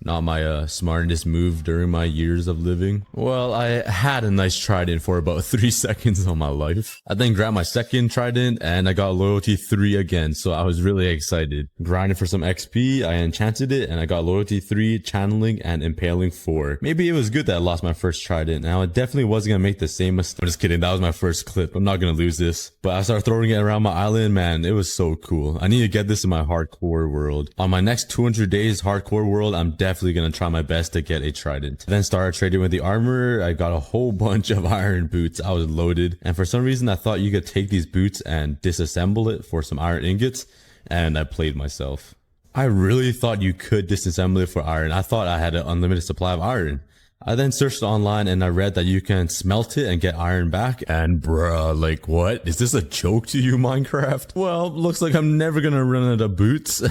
Not my smartest move during my years of living. Well, I had a nice trident for about 3 seconds on my life. I then grabbed my second trident and I got loyalty 3 again, so I was really excited. Grinding for some XP, I enchanted it and I got loyalty 3, channeling, and impaling 4. Maybe it was good that I lost my first trident. Now I definitely wasn't gonna make the same mistake. I'm just kidding, that was my first clip. I'm not gonna lose this. But I started throwing it around my island, man, it was so cool. I need to get this in my hardcore world. On my next 200 days hardcore world, I'm definitely gonna try my best to get a trident. Then started trading with the armor. I got a whole bunch of iron boots. I was loaded, and for some reason I thought you could take these boots and disassemble it for some iron ingots, and I played myself. I really thought you could disassemble it for iron. I thought I had an unlimited supply of iron. I then searched online and I read that you can smelt it and get iron back, and bruh, like what? Is this a joke to you, Minecraft? Well, looks like I'm never gonna run out of boots.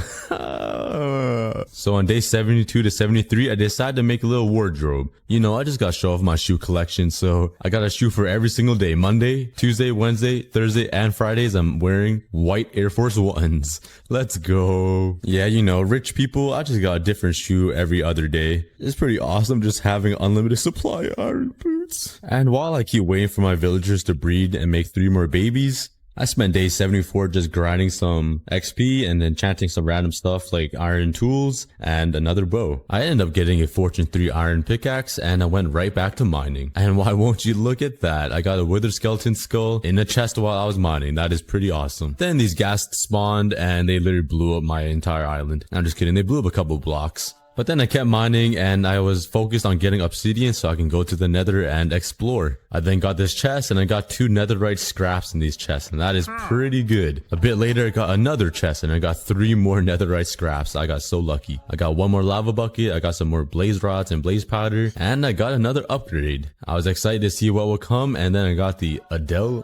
So on day 72 to 73, I decided to make a little wardrobe. You know, I just gotta show off my shoe collection, so I got a shoe for every single day. Monday, Tuesday, Wednesday, Thursday, and Fridays, I'm wearing white Air Force Ones. Let's go. Yeah, you know, rich people, I just got a different shoe every other day. It's pretty awesome just having unlimited supply of iron boots. And while I keep waiting for my villagers to breed and make 3 more babies, I spent day 74 just grinding some XP and enchanting some random stuff like iron tools and another bow. I ended up getting a Fortune 3 iron pickaxe and I went right back to mining. And why won't you look at that? I got a wither skeleton skull in a chest while I was mining. That is pretty awesome. Then these ghasts spawned and they literally blew up my entire island. I'm just kidding, they blew up a couple blocks. But then I kept mining and I was focused on getting obsidian so I can go to the nether and explore. I then got this chest and I got 2 netherite scraps in these chests, and that is pretty good. A bit later I got another chest and I got 3 more netherite scraps. I got so lucky. I got 1 more lava bucket, I got some more blaze rods and blaze powder, and I got another upgrade. I was excited to see what will come, and then I got the Adil?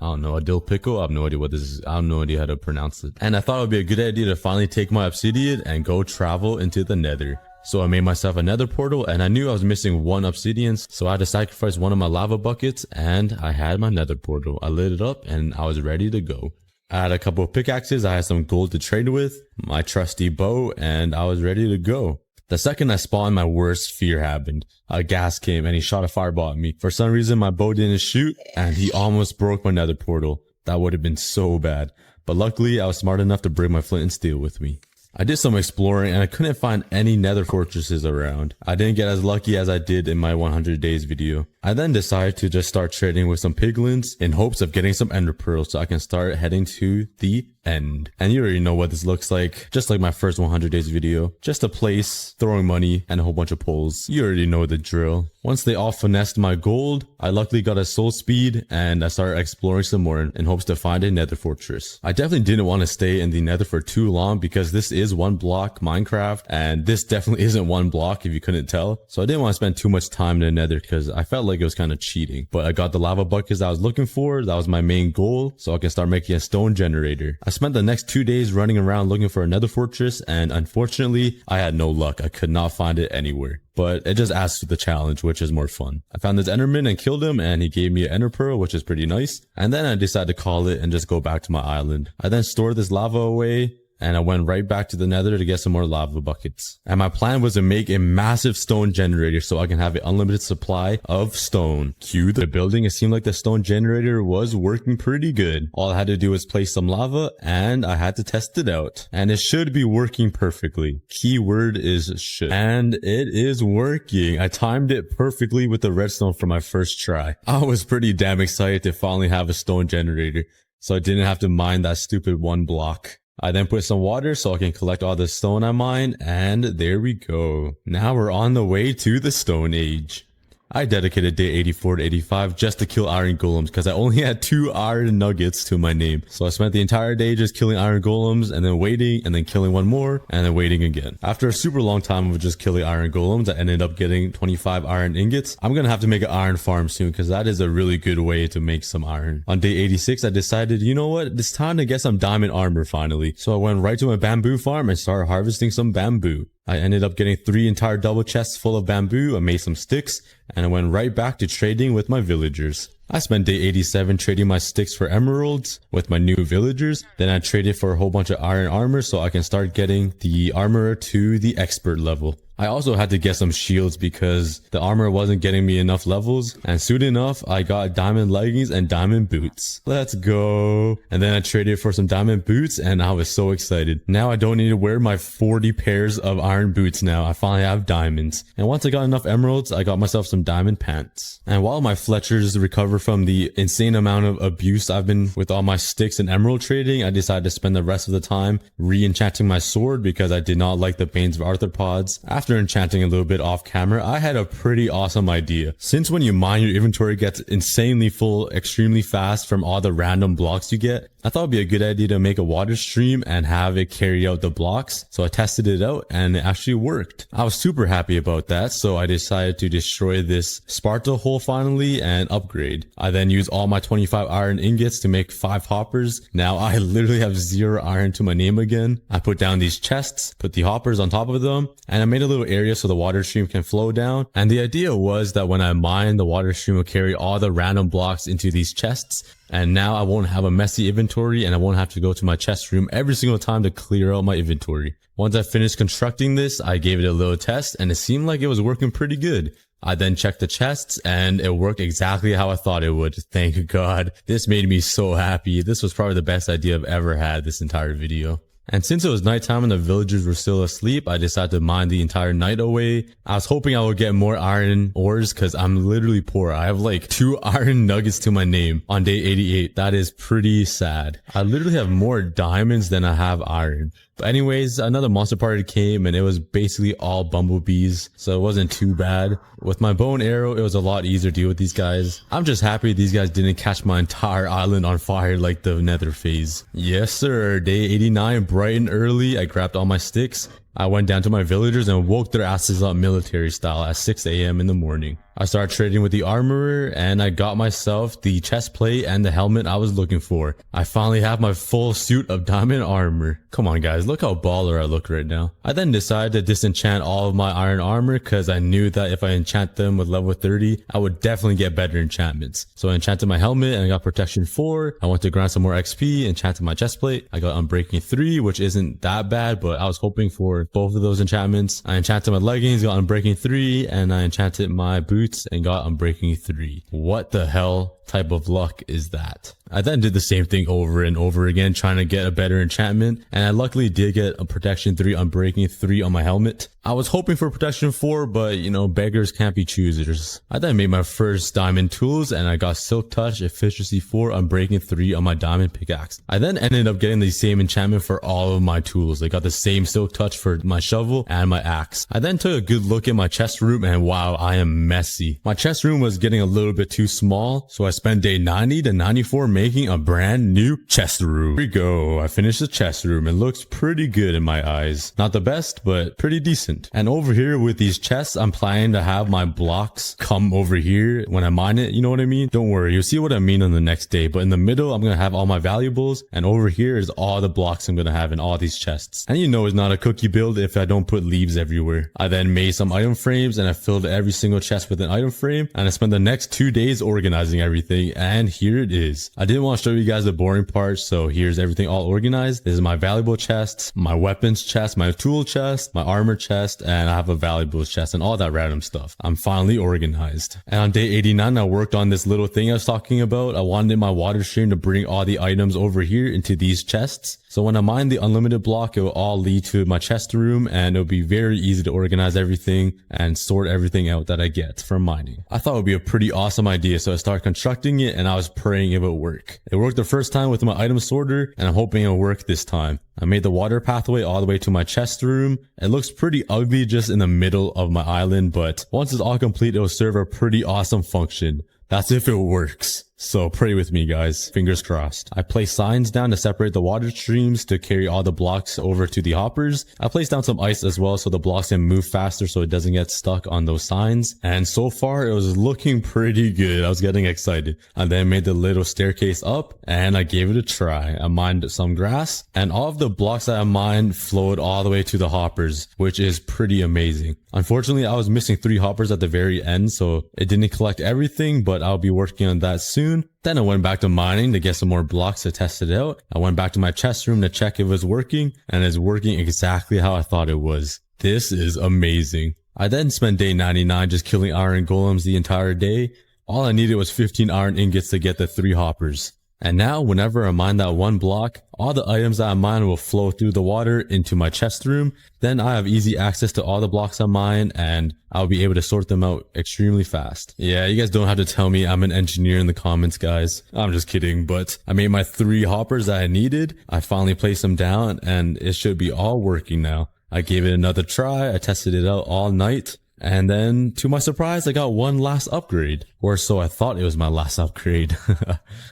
I don't know, a dill pickle. I have no idea what this is. I have no idea how to pronounce it. And I thought it would be a good idea to finally take my obsidian and go travel into the nether. So I made myself a nether portal, and I knew I was missing 1 obsidian, so I had to sacrifice 1 of my lava buckets, and I had my nether portal. I lit it up and I was ready to go. I had a couple of pickaxes, I had some gold to trade with, my trusty bow, and I was ready to go. The second I spawned, my worst fear happened. A ghast came and he shot a fireball at me. For some reason, my bow didn't shoot and he almost broke my nether portal. That would have been so bad. But luckily, I was smart enough to bring my flint and steel with me. I did some exploring and I couldn't find any nether fortresses around. I didn't get as lucky as I did in my 100 days video. I then decided to just start trading with some piglins in hopes of getting some ender pearls so I can start heading to the end. And you already know what this looks like, just like my first 100 days video. Just a place, throwing money, and a whole bunch of poles. You already know the drill. Once they all finessed my gold, I luckily got a soul speed and I started exploring some more in hopes to find a nether fortress. I definitely didn't want to stay in the nether for too long because this is 1 block Minecraft and this definitely isn't 1 block if you couldn't tell. So I didn't want to spend too much time in the nether because I felt like it was kind of cheating. But I got the lava buckets I was looking for. That was my main goal, so I can start making a stone generator. I spent the next 2 days running around looking for another fortress, and unfortunately I had no luck. I could not find it anywhere. But it just adds to the challenge, which is more fun. I found this enderman and killed him, and he gave me an ender pearl, which is pretty nice. And then I decided to call it and just go back to my island. I then stored this lava away, and I went right back to the nether to get some more lava buckets. And my plan was to make a massive stone generator so I can have an unlimited supply of stone. Cue the building. It seemed like the stone generator was working pretty good. All I had to do was place some lava and I had to test it out. And it should be working perfectly. Keyword is should. And it is working. I timed it perfectly with the redstone for my first try. I was pretty damn excited to finally have a stone generator, so I didn't have to mine that stupid 1 block. I then put some water so I can collect all the stone I mine, and there we go. Now we're on the way to the Stone Age. I dedicated day 84 to 85 just to kill iron golems because I only had 2 iron nuggets to my name. So I spent the entire day just killing iron golems and then waiting and then killing 1 more and then waiting again. After a super long time of just killing iron golems, I ended up getting 25 iron ingots. I'm gonna have to make an iron farm soon because that is a really good way to make some iron. On day 86, I decided, you know what? It's time to get some diamond armor finally. So I went right to my bamboo farm and started harvesting some bamboo. I ended up getting 3 entire double chests full of bamboo. I made some sticks and I went right back to trading with my villagers. I spent day 87 trading my sticks for emeralds with my new villagers. Then I traded for a whole bunch of iron armor so I can start getting the armorer to the expert level. I also had to get some shields because the armor wasn't getting me enough levels, and soon enough I got diamond leggings and diamond boots. Let's go. And then I traded for some diamond boots and I was so excited. Now I don't need to wear my 40 pairs of iron boots now. I finally have diamonds. And once I got enough emeralds, I got myself some diamond pants. And while my Fletchers recover from the insane amount of abuse I've been with all my sticks and emerald trading, I decided to spend the rest of the time re-enchanting my sword because I did not like the Banes of Arthropods. After enchanting a little bit off camera, I had a pretty awesome idea. Since when you mine, your inventory gets insanely full extremely fast from all the random blocks you get, I thought it'd be a good idea to make a water stream and have it carry out the blocks. So I tested it out and it actually worked. I was super happy about that, so I decided to destroy this Sparta hole finally and upgrade. I then used all my 25 iron ingots to make 5 hoppers. Now I literally have 0 iron to my name again. I put down these chests, put the hoppers on top of them, and I made a little area so the water stream can flow down. And the idea was that when I mine, the water stream will carry all the random blocks into these chests. And now I won't have a messy inventory and I won't have to go to my chest room every single time to clear out my inventory. Once I finished constructing this, I gave it a little test and it seemed like it was working pretty good. I then checked the chests and it worked exactly how I thought it would. Thank God. This made me so happy. This was probably the best idea I've ever had this entire video. And since it was nighttime and the villagers were still asleep, I decided to mine the entire night away. I was hoping I would get more iron ores because I'm literally poor. I have like 2 iron nuggets to my name on day 88. That is pretty sad. I literally have more diamonds than I have iron. But anyways, another monster party came and it was basically all bumblebees, so it wasn't too bad. With my bow and arrow, it was a lot easier to deal with these guys. I'm just happy these guys didn't catch my entire island on fire like the nether phase. Yes sir, day 89, bright and early, I grabbed all my sticks. I went down to my villagers and woke their asses up military style at 6 a.m. in the morning. I started trading with the armorer and I got myself the chest plate and the helmet I was looking for. I finally have my full suit of diamond armor. Come on guys, look how baller I look right now. I then decided to disenchant all of my iron armor because I knew that if I enchant them with level 30, I would definitely get better enchantments. So I enchanted my helmet and I got protection 4. I went to grind some more XP, enchanted my chest plate. I got unbreaking 3, which isn't that bad, but I was hoping for both of those enchantments. I enchanted my leggings, got unbreaking 3, and I enchanted my boots and got unbreaking 3. What the hell type of luck is that? I then did the same thing over and over again trying to get a better enchantment, and I luckily did get a protection 3, unbreaking 3 on my helmet. I was hoping for protection 4, but you know, beggars can't be choosers. I then made my first diamond tools and I got silk touch, efficiency 4, unbreaking 3 on my diamond pickaxe. I then ended up getting the same enchantment for all of my tools. I got the same silk touch for my shovel and my axe. I then took a good look at my chest room and wow, I am messy. My chest room was getting a little bit too small, so I spent day 90 to 94 making a brand new chest room. Here we go. I finished the chest room. It looks pretty good in my eyes. Not the best, but pretty decent. And over here with these chests, I'm planning to have my blocks come over here when I mine it. You know what I mean? Don't worry. You'll see what I mean on the next day. But in the middle, I'm going to have all my valuables. And over here is all the blocks I'm going to have in all these chests. And you know it's not a cookie build if I don't put leaves everywhere. I then made some item frames and I filled every single chest with an item frame. And I spent the next 2 days organizing everything. And here it is. I didn't want to show you guys the boring part. So here's everything all organized. This is my valuable chests, my weapons chest, my tool chest, my armor chest, and I have a valuables chest and all that random stuff. I'm finally organized. And on day 89, I worked on this little thing I was talking about. I wanted my water stream to bring all the items over here into these chests. So when I mine the unlimited block, it will all lead to my chest room and it'll be very easy to organize everything and sort everything out that I get from mining. I thought it would be a pretty awesome idea, so I started constructing it and I was praying it would work. It worked the first time with my item sorter and I'm hoping it'll work this time. I made the water pathway all the way to my chest room. It looks pretty ugly just in the middle of my island, but once it's all complete, it will serve a pretty awesome function. That's if it works. So pray with me, guys. Fingers crossed. I place signs down to separate the water streams to carry all the blocks over to the hoppers. I placed down some ice as well so the blocks can move faster so it doesn't get stuck on those signs. And so far it was looking pretty good. I was getting excited. I then made the little staircase up and I gave it a try. I mined some grass and all of the blocks that I mined flowed all the way to the hoppers, which is pretty amazing. Unfortunately, I was missing 3 hoppers at the very end, so it didn't collect everything, but I'll be working on that soon. Then I went back to mining to get some more blocks to test it out. I went back to my chest room to check if it was working, and it's working exactly how I thought it was. This is amazing. I then spent day 99 just killing iron golems the entire day. All I needed was 15 iron ingots to get the 3 hoppers. And now, whenever I mine that one block, all the items that I mine will flow through the water into my chest room. Then I have easy access to all the blocks I mine, and I'll be able to sort them out extremely fast. Yeah, you guys don't have to tell me I'm an engineer in the comments, guys. I'm just kidding, but I made my 3 hoppers that I needed. I finally placed them down, and it should be all working now. I gave it another try. I tested it out all night. And then, to my surprise, I got one last upgrade. Or so I thought it was my last upgrade.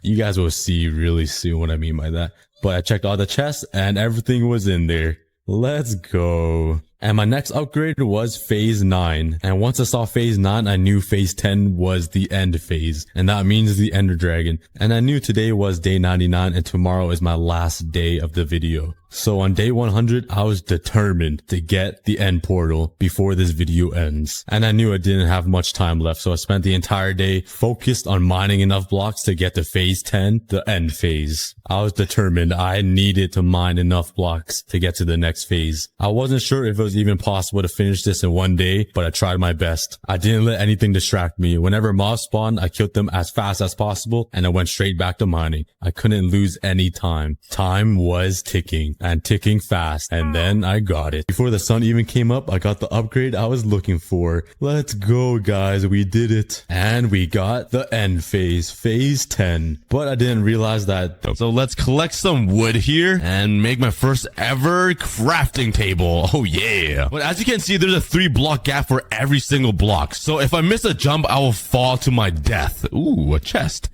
You guys will see really soon what I mean by that. But I checked all the chests and everything was in there. Let's go. And my next upgrade was phase 9. And once I saw phase 9, I knew phase 10 was the end phase. And that means the Ender Dragon. And I knew today was day 99 and tomorrow is my last day of the video. So on day 100, I was determined to get the end portal before this video ends. And I knew I didn't have much time left, so I spent the entire day focused on mining enough blocks to get to phase 10, the end phase. I was determined I needed to mine enough blocks to get to the next phase. I wasn't sure if it was even possible to finish this in one day, but I tried my best. I didn't let anything distract me. Whenever mobs spawned, I killed them as fast as possible, and I went straight back to mining. I couldn't lose any time. Time was ticking. And ticking fast, and then I got it. Before the sun even came up, I got the upgrade I was looking for. Let's go, guys. We did it. And we got the end phase, phase 10. But I didn't realize that. So let's collect some wood here and make my first ever crafting table. Oh yeah. But as you can see, there's a 3-block gap for every single block. So if I miss a jump, I will fall to my death. Ooh, a chest.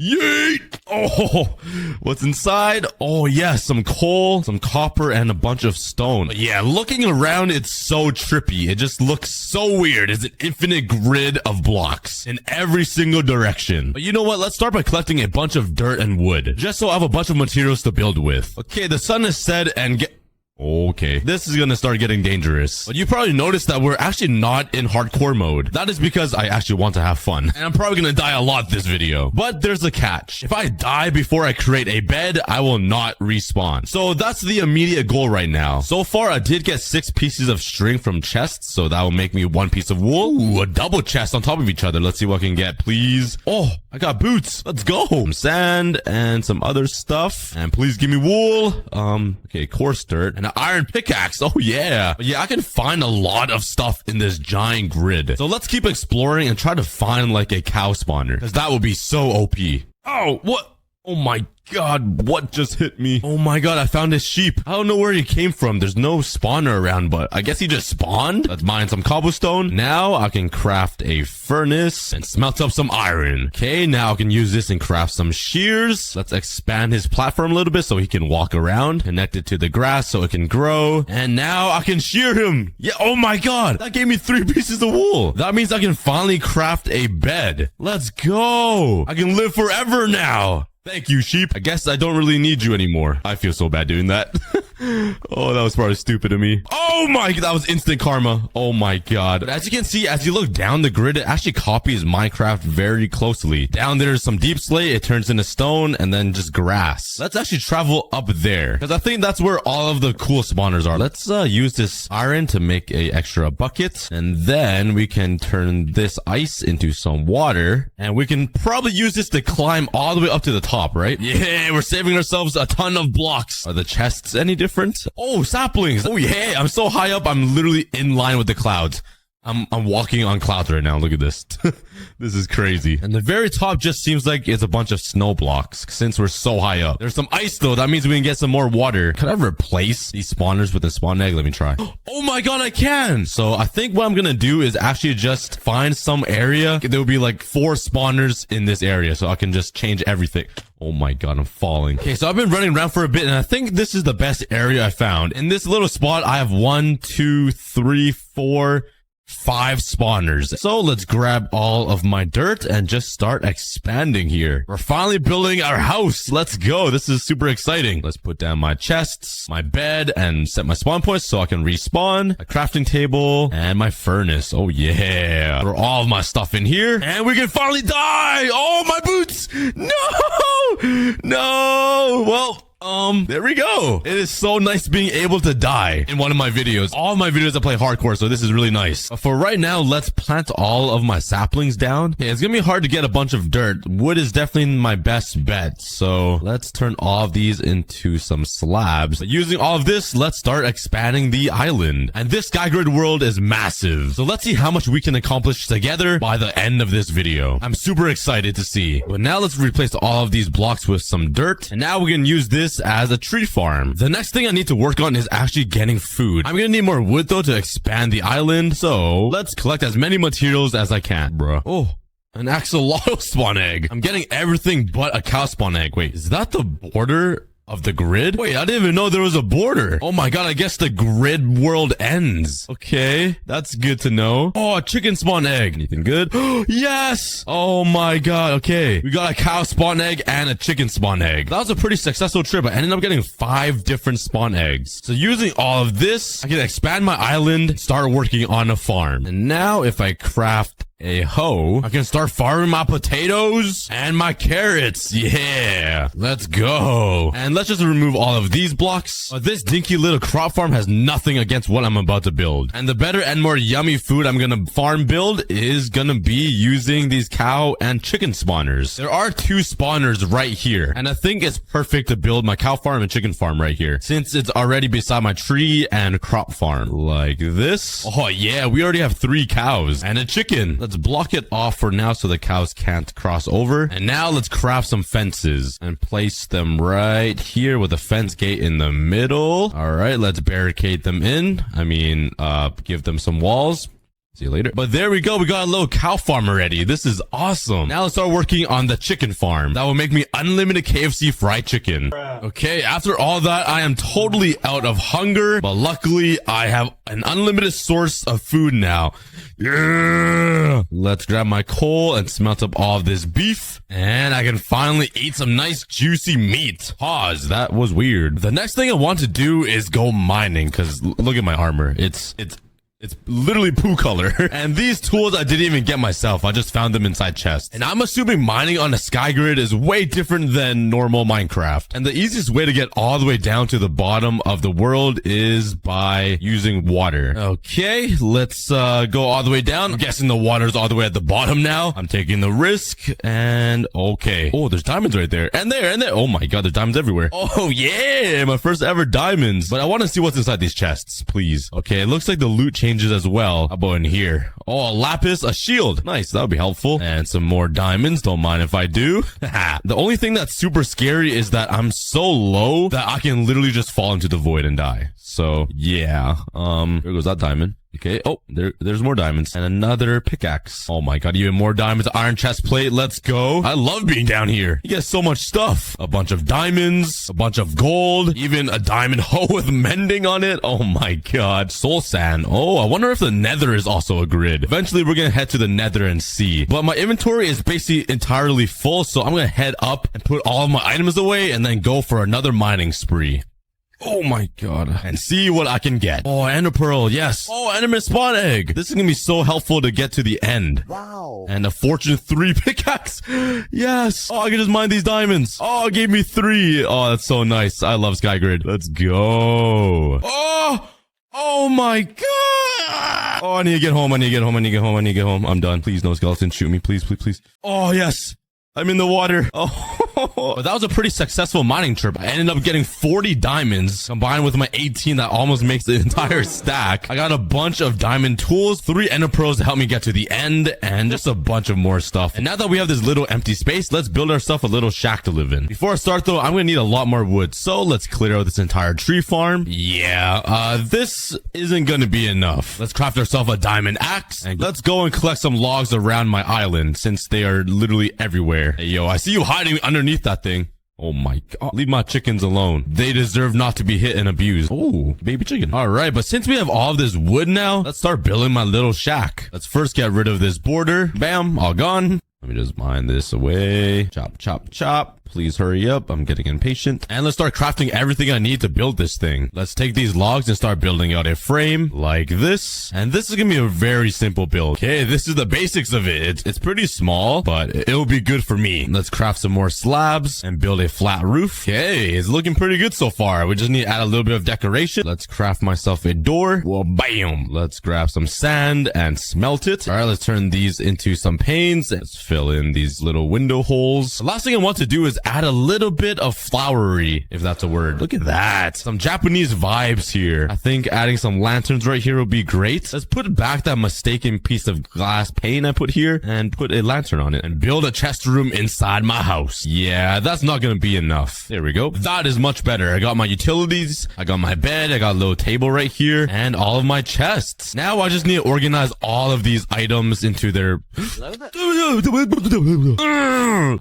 Yeet! Oh, what's inside? Oh, yes, some coal, some copper, and a bunch of stone. But yeah, looking around, it's so trippy. It just looks so weird. It's an infinite grid of blocks in every single direction. But you know what? Let's start by collecting a bunch of dirt and wood, just so I have a bunch of materials to build with. Okay, the sun is set and Okay, this is gonna start getting dangerous. But you probably noticed that we're actually not in hardcore mode. That is because I actually want to have fun. And I'm probably gonna die a lot this video. But there's a catch. If I die before I create a bed, I will not respawn. So that's the immediate goal right now. So far, I did get 6 pieces of string from chests, so that will make me 1 piece of wool. Ooh, a double chest on top of each other. Let's see what I can get, please. Oh, I got boots. Let's go. Some sand and some other stuff. And please give me wool. Okay, coarse dirt. And iron pickaxe. Oh yeah. But yeah, I can find a lot of stuff in this giant grid. So let's keep exploring and try to find like a cow spawner, because that would be so OP. Oh, what? Oh my God, what just hit me? Oh my God, I found a sheep. I don't know where he came from. There's no spawner around, but I guess he just spawned. Let's mine some cobblestone. Now I can craft a furnace and smelt up some iron. Okay, now I can use this and craft some shears. Let's expand his platform a little bit so he can walk around. Connect it to the grass so it can grow. And now I can shear him. Yeah, oh my God, that gave me 3 pieces of wool. That means I can finally craft a bed. Let's go. I can live forever now. Thank you, sheep. I guess I don't really need you anymore. I feel so bad doing that. Oh, that was probably stupid of me. Oh my, that was instant karma. Oh my God. But as you can see, as you look down the grid, it actually copies Minecraft very closely. Down there's some deep slate. It turns into stone and then just grass. Let's actually travel up there, because I think that's where all of the cool spawners are. Let's use this iron to make a extra bucket. And then we can turn this ice into some water. And we can probably use this to climb all the way up to the top, right? Yeah, we're saving ourselves a ton of blocks. Are the chests any different? Oh, saplings. Oh yeah, I'm so high up, I'm literally in line with the clouds. I'm walking on clouds right now. Look at this. This is crazy. And the very top just seems like it's a bunch of snow blocks since we're so high up. There's some ice though. That means we can get some more water. Could I replace these spawners with a spawn egg? Let me try. Oh my god, I can. So I think what I'm gonna do is actually just find some area. There will be like 4 spawners in this area, so I can just change everything. Oh my god, I'm falling. Okay, so I've been running around for a bit, and I think this is the best area I found. In this little spot, I have 1, 2, 3, 4, 5 spawners. So let's grab all of my dirt and just start expanding here. We're finally building our house. Let's go. This is super exciting. Let's put down my chests, my bed, and set my spawn points so I can respawn. A crafting table and my furnace. Oh yeah. Throw all of my stuff in here and we can finally die. Oh, my boots. No. No. Well, there we go. It is so nice being able to die in one of my videos. All my videos I play hardcore, so this is really nice. But for right now, let's plant all of my saplings down. Okay, it's gonna be hard to get a bunch of dirt. Wood is definitely my best bet. So let's turn all of these into some slabs. But using all of this, let's start expanding the island. And this SkyGrid world is massive. So let's see how much we can accomplish together by the end of this video. I'm super excited to see. But now let's replace all of these blocks with some dirt. And now we can use this as a tree farm. The next thing I need to work on is actually getting food. I'm gonna need more wood though to expand the island, so let's collect as many materials as I can, bro. Oh, an axolotl spawn egg. I'm getting everything but a cow spawn egg. Wait, is that the border of the grid? Wait, I didn't even know there was a border. Oh my god, I guess the grid world ends. Okay, that's good to know. Oh, a chicken spawn egg. Anything good? Yes! Oh my god, okay. We got a cow spawn egg and a chicken spawn egg. That was a pretty successful trip. I ended up getting 5 different spawn eggs. So using all of this, I can expand my island, start working on a farm. And now if I craft a hoe, I can start farming my potatoes and my carrots. Yeah, let's go. And let's just remove all of these blocks. This dinky little crop farm has nothing against what I'm about to build. And the better and more yummy food I'm gonna farm build is gonna be using these cow and chicken spawners. There are 2 spawners right here, and I think it's perfect to build my cow farm and chicken farm right here, since it's already beside my tree and crop farm. Like this. Oh yeah, we already have 3 cows and a chicken. Let's block it off for now so the cows can't cross over. And now let's craft some fences and place them right here with a fence gate in the middle. All right, let's barricade them in. I mean, give them some walls. See you later. But there we go. We got a little cow farm already. This is awesome. Now let's start working on the chicken farm. That will make me unlimited KFC fried chicken. Okay, after all that, I am totally out of hunger. But luckily, I have an unlimited source of food now. Yeah! Let's grab my coal and smelt up all of this beef. And I can finally eat some nice juicy meat. Pause. That was weird. The next thing I want to do is go mining. Because look at my armor. It's literally poo color. And these tools I didn't even get myself. I just found them inside chests. And I'm assuming mining on a SkyGrid is way different than normal Minecraft. And the easiest way to get all the way down to the bottom of the world is by using water. Okay, let's go all the way down. I'm guessing the water's all the way at the bottom now. I'm taking the risk. And okay. Oh, there's diamonds right there. And there, and there. Oh my god, there's diamonds everywhere. Oh yeah, my first ever diamonds. But I want to see what's inside these chests, please. Okay, it looks like the loot changes as well. How about in here? Oh, a lapis, a shield. Nice, that would be helpful. And some more diamonds. Don't mind if I do. The only thing that's super scary is that I'm so low that I can literally just fall into the void and die. So yeah. There goes that diamond. Okay. Oh, there's more diamonds and another pickaxe. Oh my god, even more diamonds. Iron chest plate. Let's go. I love being down here. You get so much stuff. A bunch of diamonds, a bunch of gold, even a diamond hoe with mending on it. Oh my god. Soul sand. Oh, I wonder if the nether is also a grid. Eventually, we're gonna head to the nether and see. But my inventory is basically entirely full, so I'm gonna head up and put all of my items away and then go for another mining spree. Oh my god. And see what I can get. Oh, ender pearl. Yes. Oh, enderman spawn egg. This is gonna be so helpful to get to the end. Wow. And a fortune 3 pickaxe. Yes. Oh, I can just mine these diamonds. Oh, it gave me 3. Oh, that's so nice. I love SkyGrid. Let's go. Oh my god. Oh, I need to get home. I need to get home. I need to get home. I need to get home. I'm done. Please, no skeleton. Shoot me. Please, please, please. Oh, yes. I'm in the water. Oh. But that was a pretty successful mining trip. I ended up getting 40 diamonds combined with my 18 that almost makes the entire stack. I got a bunch of diamond tools, 3 ender pearls to help me get to the end, and just a bunch of more stuff. And now that we have this little empty space, let's build ourselves a little shack to live in. Before I start though, I'm gonna need a lot more wood. So let's clear out this entire tree farm. Yeah, this isn't gonna be enough. Let's craft ourselves a diamond axe and let's go and collect some logs around my island since they are literally everywhere. Hey, yo, I see you hiding underneath that thing. Oh my god. Leave my chickens alone. They deserve not to be hit and abused. Oh, baby chicken. All right, but since we have all this wood now, let's start building my little shack. Let's first get rid of this border. Bam, all gone. Let me just mine this away. Chop, chop, chop. Please hurry up. I'm getting impatient. And let's start crafting everything I need to build this thing. Let's take these logs and start building out a frame like this. And this is going to be a very simple build. Okay, this is the basics of it. It's pretty small, but it'll be good for me. Let's craft some more slabs and build a flat roof. Okay, it's looking pretty good so far. We just need to add a little bit of decoration. Let's craft myself a door. Well, bam. Let's grab some sand and smelt it. All right, let's turn these into some panes. Let's fill in these little window holes. The last thing I want to do is add a little bit of flowery, if that's a word. Look at that. Some Japanese vibes here. I think adding some lanterns right here would be great. Let's put back that mistaken piece of glass pane I put here and put a lantern on it and build a chest room inside my house. Yeah, that's not gonna be enough. There we go. That is much better. I got my utilities. I got my bed. I got a little table right here and all of my chests. Now I just need to organize all of these items into their...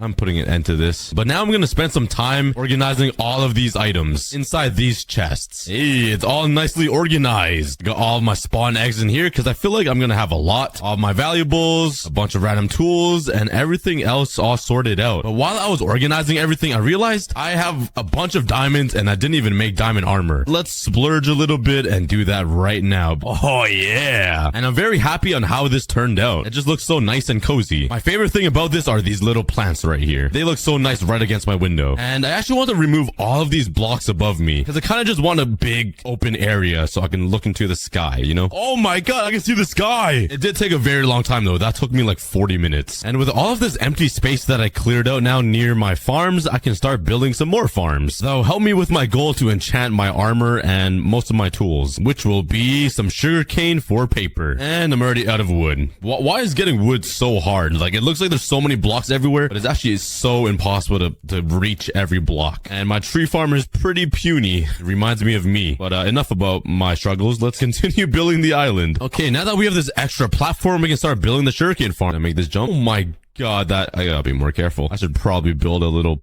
I'm putting an end to this. But now I'm going to spend some time organizing all of these items inside these chests. Hey, it's all nicely organized. Got all of my spawn eggs in here because I feel like I'm going to have a lot. All of my valuables, a bunch of random tools, and everything else all sorted out. But while I was organizing everything, I realized I have a bunch of diamonds and I didn't even make diamond armor. Let's splurge a little bit and do that right now. Oh, yeah. And I'm very happy on how this turned out. It just looks so nice and cozy. My favorite thing about this are these little plants right here. They look so nice right against my window. And I actually want to remove all of these blocks above me because I kind of just want a big open area so I can look into the sky, you know? Oh my god, I can see the sky! It did take a very long time though. That took me like 40 minutes. And with all of this empty space that I cleared out now near my farms, I can start building some more farms. That'll help me with my goal to enchant my armor and most of my tools, which will be some sugarcane for paper. And I'm already out of wood. Why is getting wood so hard? Like, it looks like there's so many blocks everywhere, but it's actually so impossible to reach every block. And my tree farm is pretty puny. It reminds me of me. But enough about my struggles. Let's continue building the island. Okay, now that we have this extra platform, we can start building the sugarcane farm and make this jump. Oh my god, that I gotta be more careful. I should probably build a little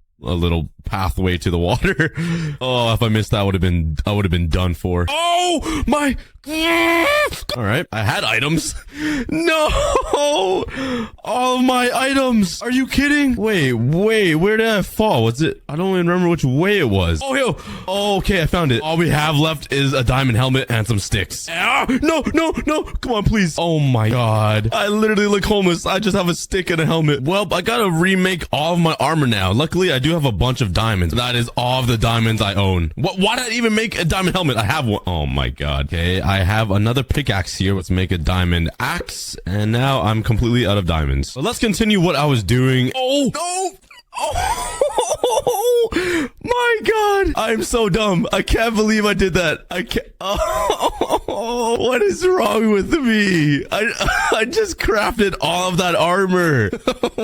pathway to the water. Oh, if I missed that, I would have been done for. Oh my. All right, I had items. No, all of my items. Are you kidding? Wait, where did I fall? Was it? I don't even remember which way it was. Oh, yo. Oh, okay, I found it. All we have left is a diamond helmet and some sticks. Ah, no. Come on, please. Oh my god. I literally look homeless. I just have a stick and a helmet. Well, I gotta remake all of my armor now. Luckily, I do have a bunch of diamonds. That is all of the diamonds I own. Why did I even make a diamond helmet? I have one. Oh my god. Okay, I have another pickaxe here. Let's make a diamond axe. And now I'm completely out of diamonds. But let's continue what I was doing. Oh, no. Oh my god. I'm so dumb. I can't believe I did that. I can't. Oh, what is wrong with me? I just crafted all of that armor.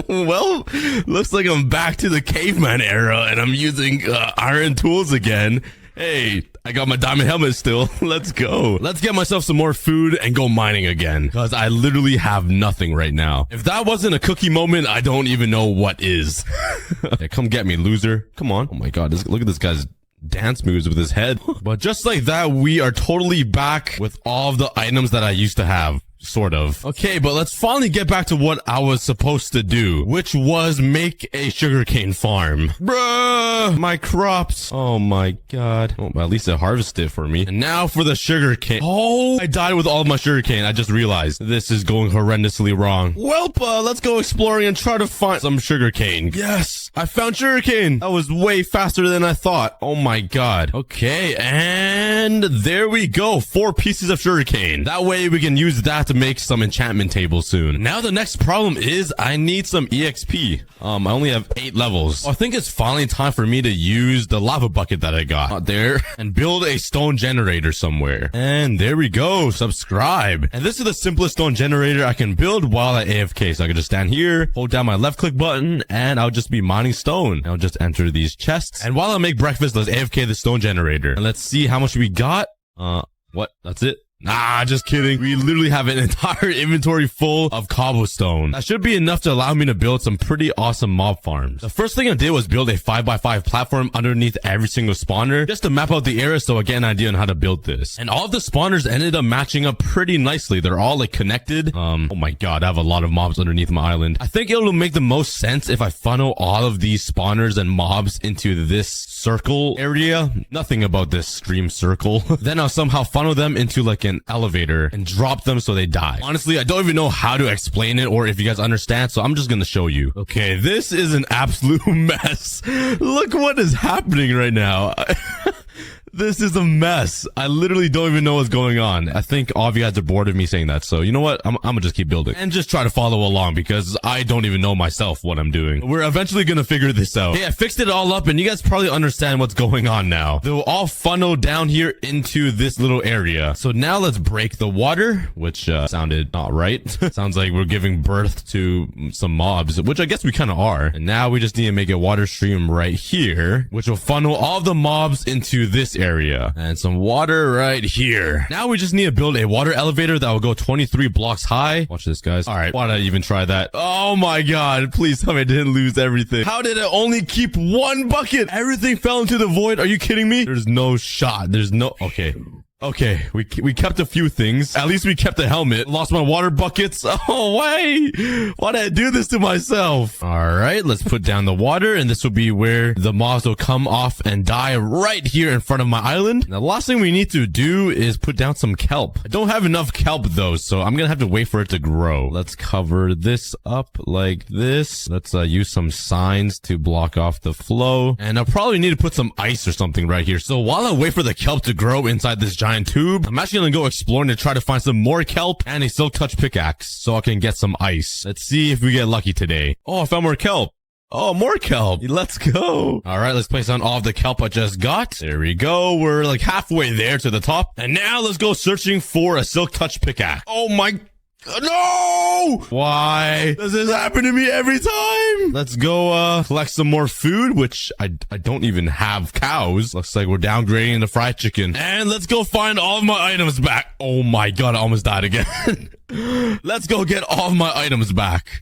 Well, looks like I'm back to the caveman era and I'm using iron tools again. Hey, I got my diamond helmet still. Let's go. Let's get myself some more food and go mining again. Because I literally have nothing right now. If that wasn't a cookie moment, I don't even know what is. Hey, come get me, loser. Come on. Oh my god, look at this guy's dance moves with his head. But just like that, we are totally back with all of the items that I used to have. Sort of. Okay, but let's finally get back to what I was supposed to do, which was make a sugarcane farm. Bruh, my crops. Oh my god. Oh, at least it harvested for me. And now for the sugarcane. Oh, I died with all of my sugarcane. I just realized this is going horrendously wrong. Well, let's go exploring and try to find some sugarcane. Yes, I found sugarcane. That was way faster than I thought. Oh my god. Okay, and there we go. 4 pieces of sugarcane. That way we can use that to to make some enchantment tables soon. Now the next problem is I need some EXP. I only have 8 levels. I think it's finally time for me to use the lava bucket that I got out there and build a stone generator somewhere. And there we go. Subscribe. And this is the simplest stone generator I can build while at AFK. So I can just stand here, hold down my left click button, and I'll just be mining stone. I'll just enter these chests. And while I make breakfast, let's AFK the stone generator. And let's see how much we got. What? That's it? Nah, just kidding. We literally have an entire inventory full of cobblestone. That should be enough to allow me to build some pretty awesome mob farms. The first thing I did was build a 5x5 platform underneath every single spawner just to map out the area so I get an idea on how to build this. And all of the spawners ended up matching up pretty nicely. They're all like connected. Oh my god, I have a lot of mobs underneath my island. I think it'll make the most sense if I funnel all of these spawners and mobs into this circle area. Nothing about this stream circle. Then I'll somehow funnel them into like an elevator and drop them so they die. Honestly, I don't even know how to explain it or if you guys understand, so I'm just gonna show you. Okay, this is an absolute mess. Look what is happening right now. This is a mess. I literally don't even know what's going on. I think all of you guys are bored of me saying that. So you know what? I'm gonna just keep building and just try to follow along because I don't even know myself what I'm doing. We're eventually gonna figure this out. Okay, I fixed it all up and you guys probably understand what's going on now. They'll all funnel down here into this little area. So now let's break the water, which sounded not right. Sounds like we're giving birth to some mobs, which I guess we kind of are. And now we just need to make a water stream right here, which will funnel all the mobs into this area and some water right here. Now we just need to build a water elevator that will go 23 blocks high. Watch this, guys. All right, why did I even try that? Oh my god, please tell me I didn't lose everything. How did I only keep 1 bucket? Everything fell into the void. Are you kidding me? There's no shot. There's no... Okay, we kept a few things. At least we kept the helmet. Lost my water buckets. Oh, wait. Why did I do this to myself? All right, let's put down the water, and this will be where the mobs will come off and die right here in front of my island. Now, the last thing we need to do is put down some kelp. I don't have enough kelp, though, so I'm gonna have to wait for it to grow. Let's cover this up like this. Let's use some signs to block off the flow. And I'll probably need to put some ice or something right here. So while I wait for the kelp to grow inside this giant tube, I'm actually gonna go exploring to try to find some more kelp and a silk touch pickaxe so I can get some ice. Let's see if we get lucky today. Oh, I found more kelp. Oh, more kelp. Let's go. All right, let's place on all of the kelp I just got. There we go. We're like halfway there to the top. And now let's go searching for a silk touch pickaxe. Oh my... No! Why does this happen to me every time? Let's go collect some more food, which I don't even have cows. Looks like we're downgrading the fried chicken. And let's go find all of my items back. Oh my god, I almost died again. Let's go get all of my items back.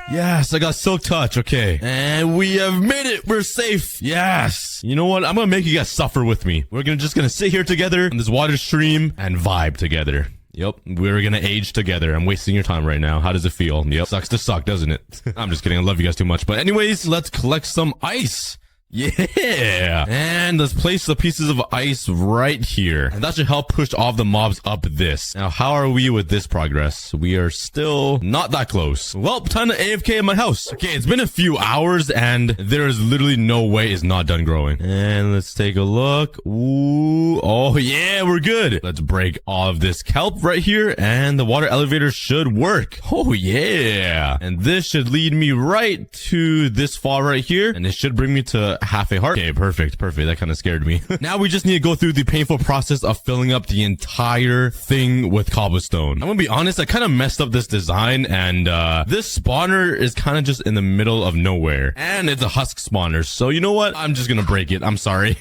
Yes, I got silk touch. Okay. And we have made it. We're safe. Yes. You know what? I'm gonna make you guys suffer with me. We're just gonna sit here together in this water stream and vibe together. Yep, we're gonna age together. I'm wasting your time right now. How does it feel? Yep, sucks to suck, doesn't it? I'm just kidding. I love you guys too much. But anyways, let's collect some ice. Yeah. And let's place the pieces of ice right here. And that should help push all of the mobs up this. Now, how are we with this progress? We are still not that close. Well, time to AFK in my house. Okay, it's been a few hours and there is literally no way it's not done growing. And let's take a look. Ooh. Oh, yeah, we're good. Let's break all of this kelp right here and the water elevator should work. Oh, yeah. And this should lead me right to this fall right here. And it should bring me to half a heart. Okay, perfect. That kind of scared me. Now we just need to go through the painful process of filling up the entire thing with cobblestone. I'm gonna be honest, I kind of messed up this design and this spawner is kind of just in the middle of nowhere and it's a husk spawner. So you know what? I'm just gonna break it. I'm sorry.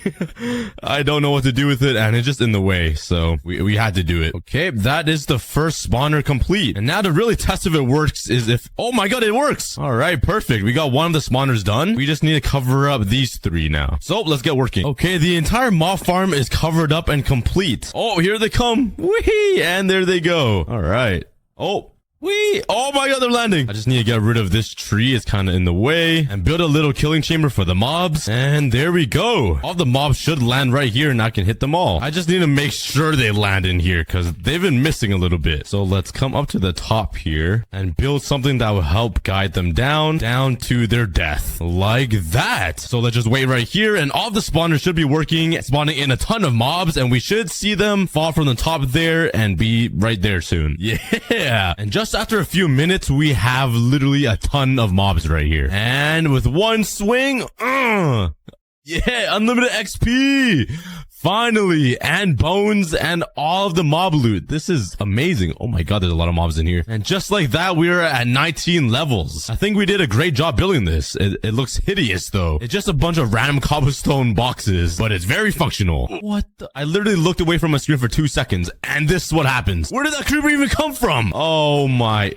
I don't know what to do with it and it's just in the way. So we had to do it. Okay, that is the first spawner complete. And now to really test if it works is if, oh my god, it works. All right, perfect. We got one of the spawners done. We just need to cover up these 3 now. So let's get working. Okay, the entire mob farm is covered up and complete. Oh, here they come. Whee! And there they go. All right. Oh, Wee! Oh my god, they're landing. I just need to get rid of this tree. It's kind of in the way. And build a little killing chamber for the mobs. And there we go. All the mobs should land right here and I can hit them all. I just need to make sure they land in here because they've been missing a little bit. So let's come up to the top here and build something that will help guide them down to their death. Like that. So let's just wait right here and all the spawners should be working, spawning in a ton of mobs, and we should see them fall from the top there and be right there soon. Yeah. And just after a few minutes, we have literally a ton of mobs right here. And with one swing, yeah, unlimited XP. Finally, and bones and all of the mob loot. This is amazing. Oh my god, there's a lot of mobs in here. And just like that, we are at 19 levels. I think we did a great job building this. It looks hideous though. It's just a bunch of random cobblestone boxes, but it's very functional. What the? I literally looked away from my screen for 2 seconds, and this is what happens. Where did that creeper even come from? Oh my...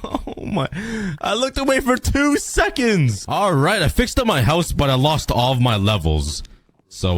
Oh my, I looked away for 2 seconds. All right, I fixed up my house, but I lost all of my levels. So,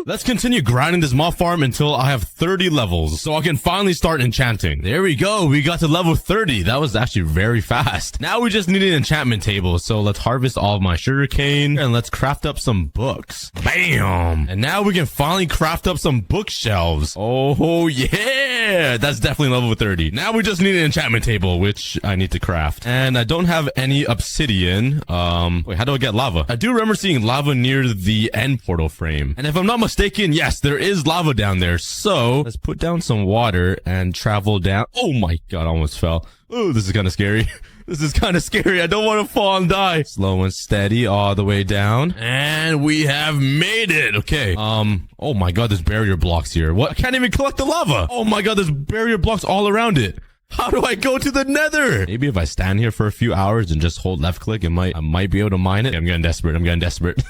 let's continue grinding this mob farm until I have 30 levels so I can finally start enchanting. There we go. We got to level 30. That was actually very fast. Now we just need an enchantment table. So let's harvest all of my sugarcane and let's craft up some books. Bam. And now we can finally craft up some bookshelves. Oh yeah. That's definitely level 30. Now we just need an enchantment table, which I need to craft. And I don't have any obsidian. Wait, how do I get lava? I do remember seeing lava near the end portal frame. And if I'm not mistaken, yes, there is lava down there. So let's put down some water and travel down. Oh my god, I almost fell. Oh, this is kind of scary. This is kind of scary. I don't want to fall and die. Slow and steady all the way down. And we have made it. Okay. Oh my god, there's barrier blocks here. What? I can't even collect the lava. Oh my god, there's barrier blocks all around it. How do I go to the nether? Maybe if I stand here for a few hours and just hold left click, I might be able to mine it. Okay, I'm getting desperate.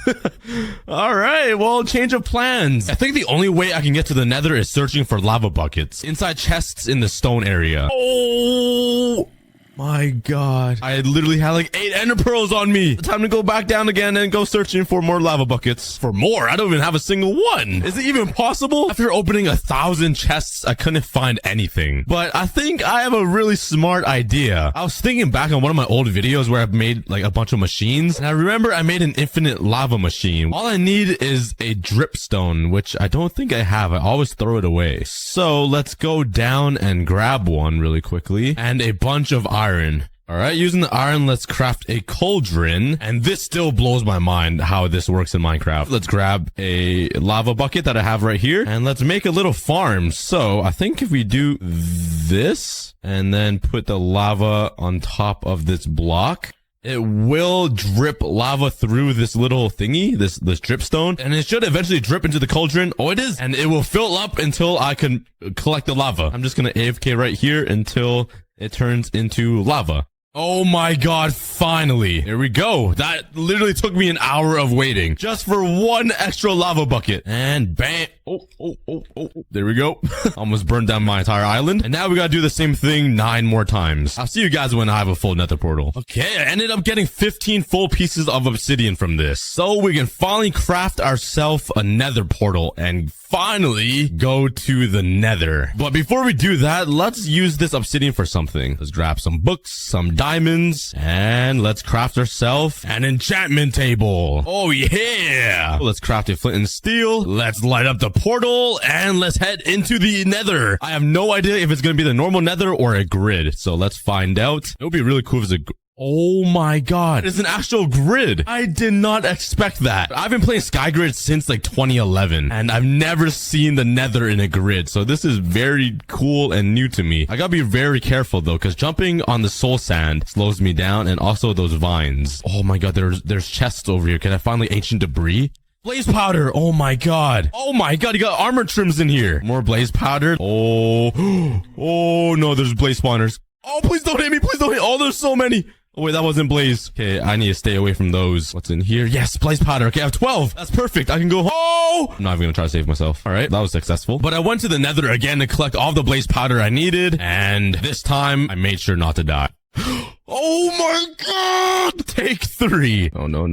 All right, well, change of plans. I think the only way I can get to the nether is searching for lava buckets inside chests in the stone area. Oh my god. I literally had like 8 ender pearls on me. Time to go back down again and go searching for more lava buckets. For more? I don't even have a single one. Is it even possible? After opening 1,000 chests, I couldn't find anything. But I think I have a really smart idea. I was thinking back on one of my old videos where I've made like a bunch of machines. And I remember I made an infinite lava machine. All I need is a dripstone, which I don't think I have. I always throw it away. So let's go down and grab one really quickly. And a bunch of iron. All right, using the iron, let's craft a cauldron. And this still blows my mind how this works in Minecraft. Let's grab a lava bucket that I have right here and let's make a little farm. So I think if we do this and then put the lava on top of this block, it will drip lava through this little thingy, this dripstone, and it should eventually drip into the cauldron. Oh, it is. And it will fill up until I can collect the lava. I'm just going to AFK right here until it turns into lava. Oh my god, finally. There we go. That literally took me an hour of waiting just for one extra lava bucket. And bam. Oh. There we go. Almost burned down my entire island. And now we gotta do the same thing 9 more times. I'll see you guys when I have a full nether portal. Okay, I ended up getting 15 full pieces of obsidian from this. So we can finally craft ourselves a nether portal and finally go to the nether. But before we do that, let's use this obsidian for something. Let's grab some books, some diamonds, and let's craft ourselves an enchantment table. Oh yeah. Let's craft a flint and steel. Let's light up the portal and let's head into the nether. I have no idea if it's going to be the normal nether or a grid. So let's find out. It would be really cool if it's a oh my god, it's an actual grid. I did not expect that. I've been playing Skygrid since like 2011 and I've never seen the nether in a grid. So this is very cool and new to me. I gotta be very careful though, because jumping on the soul sand slows me down, and also those vines. Oh my god, there's chests over here. Can I find like ancient debris? Blaze powder. Oh my god. Oh my god, you got armor trims in here. More blaze powder. Oh no, there's blaze spawners. Oh, please don't hit me. Please don't hit. Oh, there's so many. Oh wait, that wasn't blaze. Okay, I need to stay away from those. What's in here? Yes, blaze powder. Okay, I have 12. That's perfect. I can go home. Oh! I'm not even gonna try to save myself. All right, that was successful. But I went to the nether again to collect all the blaze powder I needed. And this time, I made sure not to die. Oh my god! Take 3. Oh, no.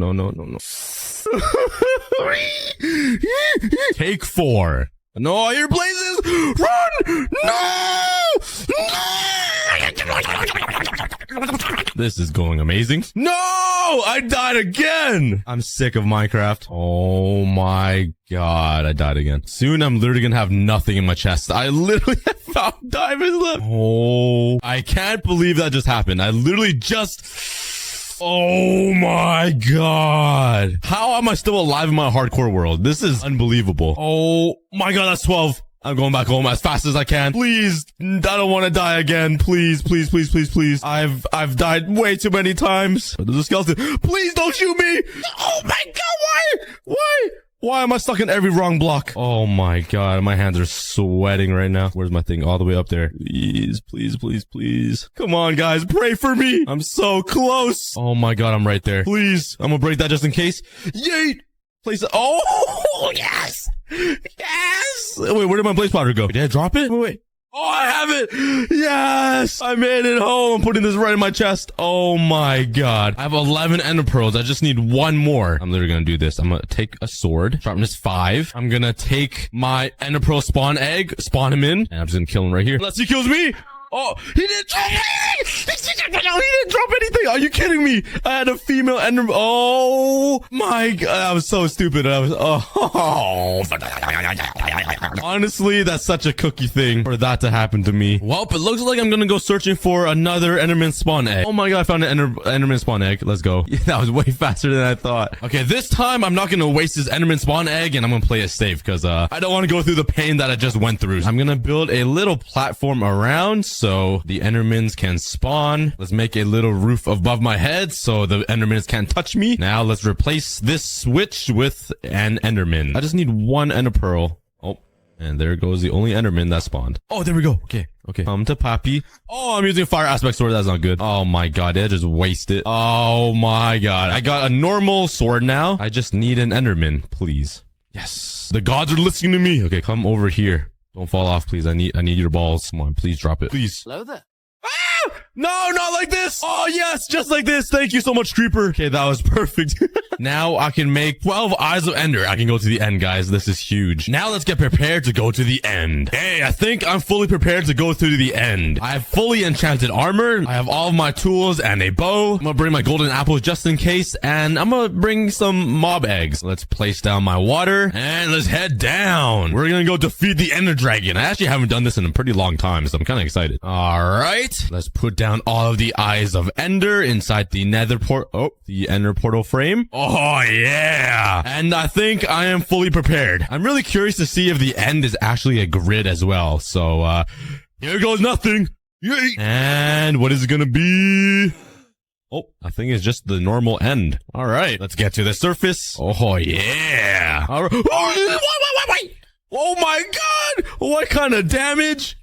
Take 4. No, I hear blazes! Run! No! This is going amazing. No! I died again! I'm sick of Minecraft. Oh my god, I died again. Soon I'm literally gonna have nothing in my chest. I literally have found diamonds left. Oh, I can't believe that just happened. I literally just... Oh my god. How am I still alive in my hardcore world? This is unbelievable. Oh my god, that's 12. I'm going back home as fast as I can. Please, I don't want to die again. Please, please, please, please, please. I've died way too many times. There's a skeleton. Please don't shoot me. Oh my god, why am I stuck in every wrong block? Oh my god, my hands are sweating right now. Where's my thing? All the way up there. Please, please, please, please. Come on, guys, pray for me. I'm so close. Oh my god, I'm right there. Please, I'm gonna break that just in case. Yeet. Place it. Oh, yes. Yes. Wait, where did my place powder go? Did I drop it? Wait. Oh, I have it. Yes. I made it home. I'm putting this right in my chest. Oh my god. I have 11 ender pearls. I just need one more. I'm literally going to do this. I'm going to take a sword. Sharpness 5. I'm going to take my ender pearl spawn egg. Spawn him in. And I'm just going to kill him right here. Unless he kills me. Oh, he didn't drop anything! He didn't drop anything! Are you kidding me? I had a female ender... Oh my god, I was so stupid. I was... Oh. Honestly, that's such a cookie thing for that to happen to me. Well, it looks like I'm gonna go searching for another enderman spawn egg. Oh my god, I found an enderman spawn egg. Let's go. That was way faster than I thought. Okay, this time I'm not gonna waste this enderman spawn egg and I'm gonna play it safe because I don't want to go through the pain that I just went through. I'm gonna build a little platform around so the endermans can spawn. Let's make a little roof above my head so the endermans can't touch me. Now let's replace this switch with an enderman. I just need one ender pearl. Oh, and there goes the only enderman that spawned. Oh, there we go. Okay. Come to Pappy. Oh, I'm using fire aspect sword. That's not good. Oh my god, I just wasted. Oh my god. I got a normal sword now. I just need an enderman, please. Yes. The gods are listening to me. Okay, come over here. Don't fall off, please. I need your balls. Come on, please drop it. Please. Hello there. No, not like this. Oh, yes, just like this. Thank you so much, Creeper. Okay, that was perfect. Now I can make 12 Eyes of Ender. I can go to the end, guys. This is huge. Now let's get prepared to go to the end. Hey, I think I'm fully prepared to go through the end. I have fully enchanted armor. I have all of my tools and a bow. I'm gonna bring my golden apples just in case. And I'm gonna bring some mob eggs. Let's place down my water and let's head down. We're gonna go defeat the Ender Dragon. I actually haven't done this in a pretty long time, so I'm kind of excited. All right, let's put down all of the Eyes of Ender inside the the Ender portal frame. Oh yeah. And I think I am fully prepared. I'm really curious to see if the end is actually a grid as well. So here goes nothing. Yay. And what is it gonna be? Oh, I think it's just the normal end. All right, let's get to the surface. Oh yeah. All right. Oh, wait. Oh my god. What kind of damage?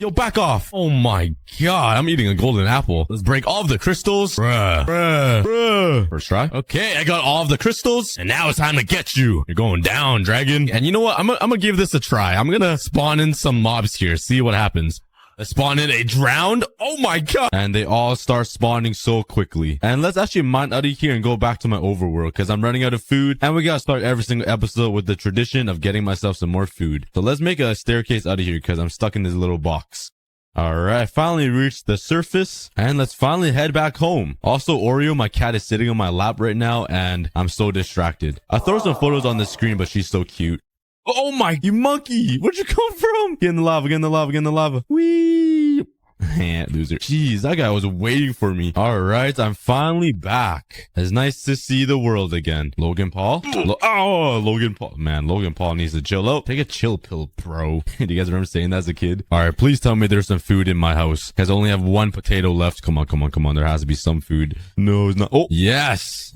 Yo, back off. Oh my god, I'm eating a golden apple. Let's break all of the crystals. Bruh. First try. Okay, I got all of the crystals, and now it's time to get you. You're going down, dragon. And you know what? I'm gonna give this a try. I'm gonna spawn in some mobs here, see what happens. Let's spawn in a drowned. Oh my god. And they all start spawning so quickly. And let's actually mine out of here and go back to my overworld because I'm running out of food. And we gotta start every single episode with the tradition of getting myself some more food. So let's make a staircase out of here because I'm stuck in this little box. All right, finally reached the surface and let's finally head back home. Also, Oreo, my cat, is sitting on my lap right now and I'm so distracted. I throw some photos on the screen, but she's so cute. Oh my, you monkey. Where'd you come from? Get in the lava, get in the lava, get in the lava. Whee. Loser. Jeez, that guy was waiting for me. All right, I'm finally back. It's nice to see the world again. Logan Paul? Logan Paul. Man, Logan Paul needs to chill out. Take a chill pill, bro. Do you guys remember saying that as a kid? All right, please tell me there's some food in my house. Because I only have one potato left. Come on. There has to be some food. No, it's not. Oh, yes.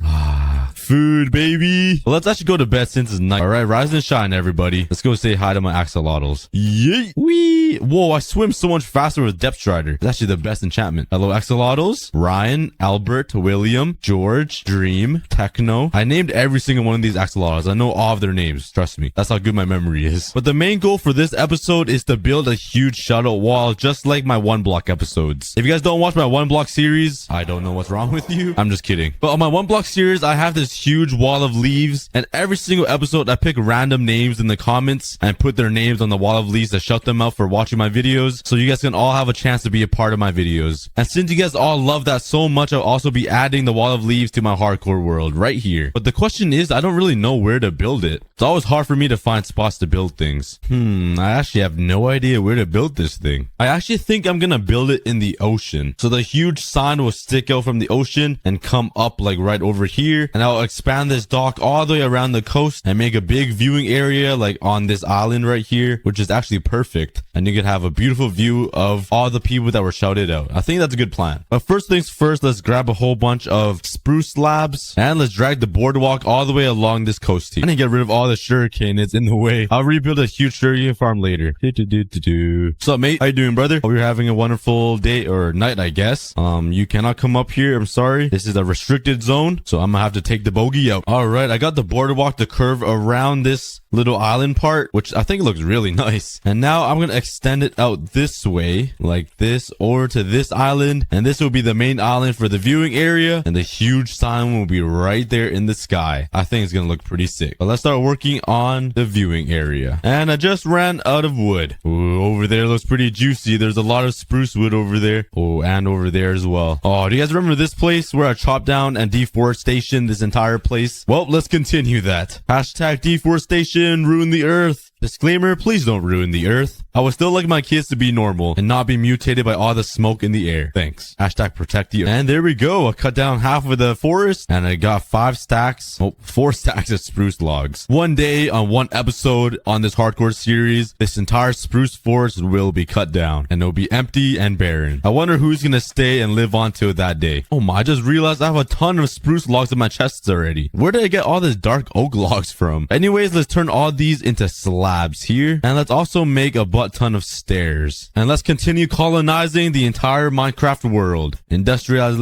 Food, baby. Well, let's actually go to bed since it's night. All right, rise and shine, everybody. Let's go say hi to my axolotls. Yay. Wee. Whoa, I swim so much faster with Depth Strider. It's actually the best enchantment. Hello, axolotls. Ryan, Albert, William, George, Dream, Techno. I named every single one of these axolotls. I know all of their names. Trust me. That's how good my memory is. But the main goal for this episode is to build a huge shadow wall, just like my one block episodes. If you guys don't watch my one block series, I don't know what's wrong with you. I'm just kidding. But on my one block series, I have this this huge wall of leaves, and every single episode I pick random names in the comments and put their names on the wall of leaves to shout them out for watching my videos, so you guys can all have a chance to be a part of my videos. And since you guys all love that so much, I'll also be adding the wall of leaves to my hardcore world right here. But the question is, I don't really know where to build it. It's always hard for me to find spots to build things. I actually have no idea where to build this thing. I actually think I'm gonna build it in the ocean. So the huge sign will stick out from the ocean and come up like right over here. And I'll expand this dock all the way around the coast and make a big viewing area like on this island right here, which is actually perfect. And you can have a beautiful view of all the people that were shouted out. I think that's a good plan. But first things first, let's grab a whole bunch of spruce slabs and let's drag the boardwalk all the way along this coast here. And get rid of all the sugarcane that's in the way. I'll rebuild a huge sugarcane farm later. What's up, mate? How you doing, brother? Hope you're having a wonderful day or night, I guess. You cannot come up here. I'm sorry. This is a restricted zone, so I'm gonna have to take the bogey out. All right, I got the boardwalk to curve around this little island part, which I think looks really nice. And now I'm gonna extend it out this way, like this, over to this island, and this will be the main island for the viewing area, and the huge sign will be right there in the sky. I think it's gonna look pretty sick. But let's start working on the viewing area. And I just ran out of wood. Ooh, over there looks pretty juicy. There's a lot of spruce wood over there. Oh, and over there as well. Oh, do you guys remember this place where I chopped down and deforestation this entire place? Well, let's continue that. Hashtag deforestation, ruin the earth. Disclaimer, please don't ruin the earth. I would still like my kids to be normal and not be mutated by all the smoke in the air. Thanks. Hashtag protect the earth. And there we go. I cut down half of the forest and I got 4 stacks of spruce logs. One day on one episode on this hardcore series, this entire spruce forest will be cut down and it'll be empty and barren. I wonder who's gonna stay and live on till that day. Oh my, I just realized I have a ton of spruce logs in my chests already. Where did I get all this dark oak logs from? Anyways, let's turn all these into slabs here, and let's also make a butt ton of stairs, and let's continue colonizing the entire Minecraft world. Industrialize.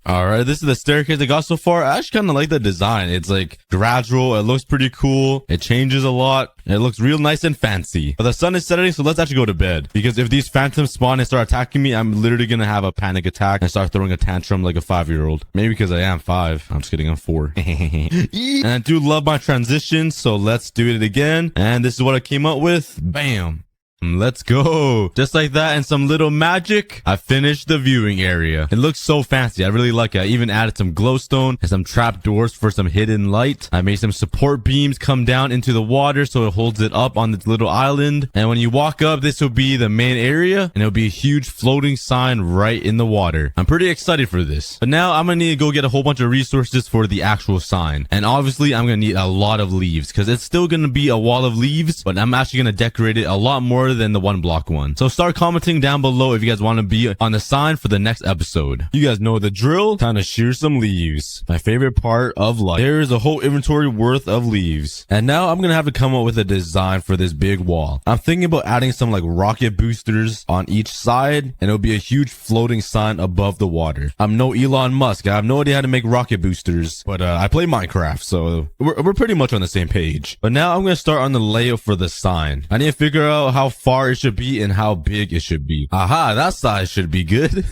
All right, this is the staircase I got so far. I actually kind of like the design. It's like gradual. It looks pretty cool. It changes a lot. It looks real nice and fancy. But the sun is setting, so let's actually go to bed, because if these phantoms spawn and start attacking me, I'm literally gonna have a panic attack and start throwing a tantrum like a 5-year-old. Maybe because I am 5. I'm just kidding, I'm 4. And I do love my transitions, so let's do it again. And this is what I came up with. Bam. Let's go. Just like that and some little magic, I finished the viewing area. It looks so fancy. I really like it. I even added some glowstone and some trap doors for some hidden light. I made some support beams come down into the water so it holds it up on this little island. And when you walk up, this will be the main area and it'll be a huge floating sign right in the water. I'm pretty excited for this. But now I'm gonna need to go get a whole bunch of resources for the actual sign. And obviously I'm gonna need a lot of leaves because it's still gonna be a wall of leaves, but I'm actually gonna decorate it a lot more than the 1 block one. So start commenting down below if you guys want to be on the sign for the next episode. You guys know the drill. Time to shear some leaves. My favorite part of life. There is a whole inventory worth of leaves. And now I'm gonna have to come up with a design for this big wall. I'm thinking about adding some like rocket boosters on each side, and it'll be a huge floating sign above the water. I'm no Elon Musk. I have no idea how to make rocket boosters, but I play Minecraft, so we're pretty much on the same page. But now I'm gonna start on the layout for the sign. I need to figure out how far it should be and how big it should be. Aha, that size should be good.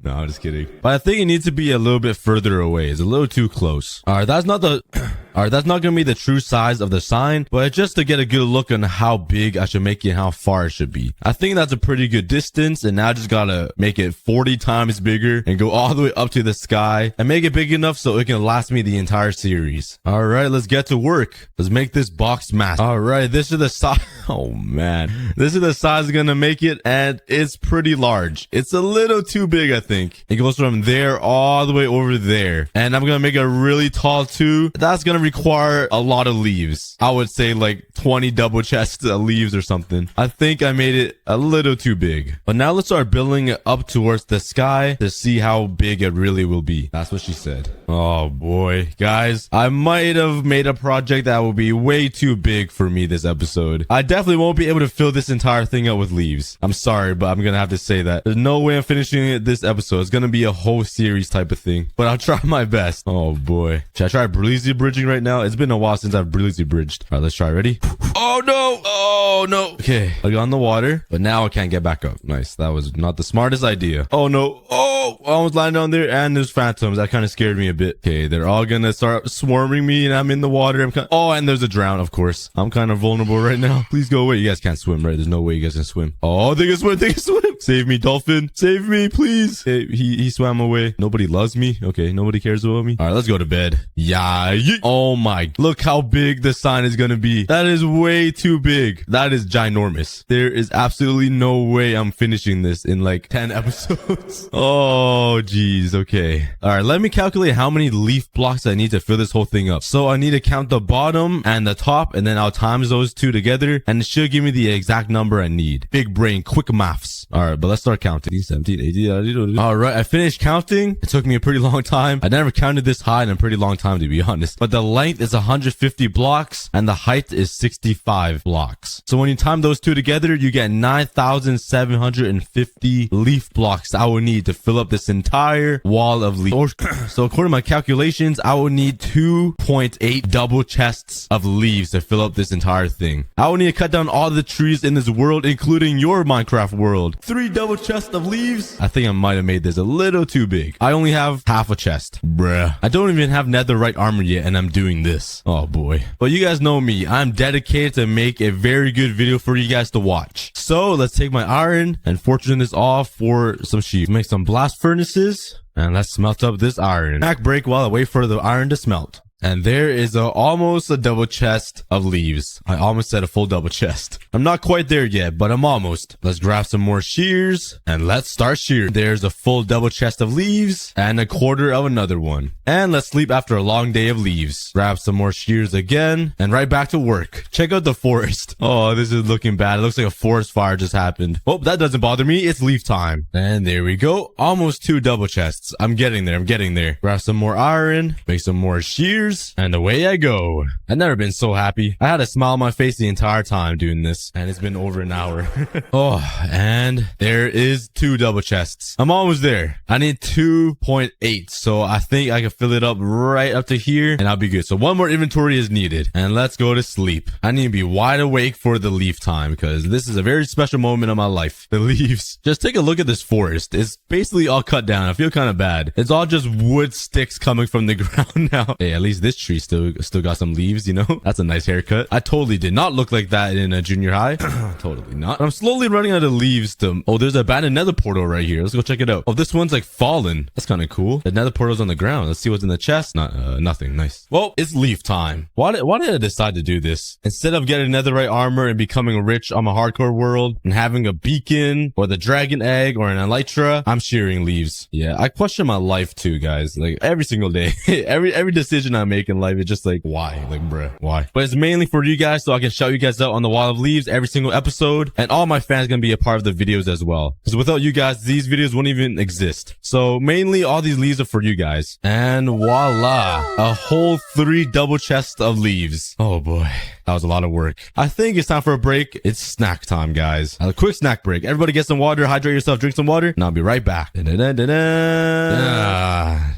No, I'm just kidding. But I think it needs to be a little bit further away. It's a little too close. All right, that's not gonna be the true size of the sign, but just to get a good look on how big I should make it and how far it should be. I think that's a pretty good distance, and now I just gotta make it 40 times bigger and go all the way up to the sky and make it big enough so it can last me the entire series. All right, let's get to work. Let's make this box massive. All right, this is the size. Oh man, this is the size I'm gonna make it, and it's pretty large. It's a little too big, I think. It goes from there all the way over there, and I'm gonna make it really tall too. That's gonna require a lot of leaves. I would say like 20 double chests of leaves or something. I think I made it a little too big. But now let's start building it up towards the sky to see how big it really will be. That's what she said. Oh boy, guys, I might have made a project that will be way too big for me this episode. I definitely definitely won't be able to fill this entire thing up with leaves. I'm sorry, but I'm gonna have to say that. There's no way I'm finishing it this episode. It's gonna be a whole series type of thing, but I'll try my best. Oh boy. Should I try breezy bridging right now? It's been a while since I've breezy bridged. All right, let's try. Ready? Oh no. Oh no. Okay, I got on the water, but now I can't get back up. Nice. That was not the smartest idea. Oh no. Oh, I almost landed on there, and there's phantoms. That kind of scared me a bit. Okay, they're all gonna start swarming me, and I'm in the water. Oh, and there's a drown, of course. I'm kind of vulnerable right now. Please go away. You guys can't swim, right? There's no way you guys can swim. Oh, they can swim. They can swim. Save me, dolphin. Save me, please. Hey, he swam away. Nobody loves me. Okay, nobody cares about me. All right, let's go to bed. Yeah. Oh my. Look how big the sign is gonna be. That is way too big. That is ginormous. There is absolutely no way I'm finishing this in like 10 episodes. Oh, geez. Okay. All right, let me calculate how many leaf blocks I need to fill this whole thing up. So I need to count the bottom and the top, and then I'll times those two together, and it should give me the exact number I need. Big brain, quick maths. All right, but let's start counting. 17, 18. All right, I finished counting. It took me a pretty long time. I never counted this high in a pretty long time, to be honest. But the length is 150 blocks, and the height is 65 blocks. So when you time those two together, you get 9,750 leaf blocks I will need to fill up this entire wall of leaves. So according to my calculations, I will need 2.8 double chests of leaves to fill up this entire thing. I will need to cut down all the trees in this world, including your Minecraft world. 3 double chests of leaves? I think I might have made this a little too big. I only have half a chest. Bruh. I don't even have netherite armor yet, and I'm doing this. Oh boy. But you guys know me. I'm dedicated to make a very good video for you guys to watch. So let's take my iron and fortune this off for some sheep. Make some blast furnaces, and let's smelt up this iron. Back break while I wait for the iron to smelt. And there is almost a double chest of leaves. I almost said a full double chest. I'm not quite there yet, but I'm almost. Let's grab some more shears and let's start shearing. There's a full double chest of leaves and a quarter of another one. And let's sleep after a long day of leaves. Grab some more shears again and right back to work. Check out the forest. Oh, this is looking bad. It looks like a forest fire just happened. Oh, that doesn't bother me. It's leaf time. And there we go. Almost 2 double chests. I'm getting there. I'm getting there. Grab some more iron. Make some more shears. And away I go. I've never been so happy. I had a smile on my face the entire time doing this, and it's been over an hour. Oh, and there is 2 double chests. I'm almost there. I need 2.8, so I think I can fill it up right up to here, and I'll be good. So 1 more inventory is needed, and let's go to sleep. I need to be wide awake for the leaf time, because this is a very special moment of my life. The leaves. Just take a look at this forest. It's basically all cut down. I feel kind of bad. It's all just wood sticks coming from the ground now. Hey, at least this tree still got some leaves, you know? That's a nice haircut. I totally did not look like that in a junior high. Totally not. I'm slowly running out of leaves to... Oh, there's an abandoned nether portal right here. Let's go check it out. Oh, this one's like fallen. That's kind of cool. The nether portal's on the ground. Let's see what's in the chest. Nothing. Nice. Well, it's leaf time. Why did I decide to do this? Instead of getting netherite armor and becoming rich on my hardcore world and having a beacon or the dragon egg or an elytra, I'm shearing leaves. Yeah, I question my life too, guys. Like every single day. every decision I make in life is just like, why? Like, bruh, why? But it's mainly for you guys so I can shout you guys out on the wall of leaves every single episode, and all my fans gonna be a part of the videos as well, because without you guys these videos wouldn't even exist. So mainly all these leaves are for you guys, and voila, a whole 3 double chests of leaves. Oh boy, that was a lot of work. I think it's time for a break. It's snack time, guys. A quick snack break. Everybody get some water, hydrate yourself, drink some water, and I'll be right back.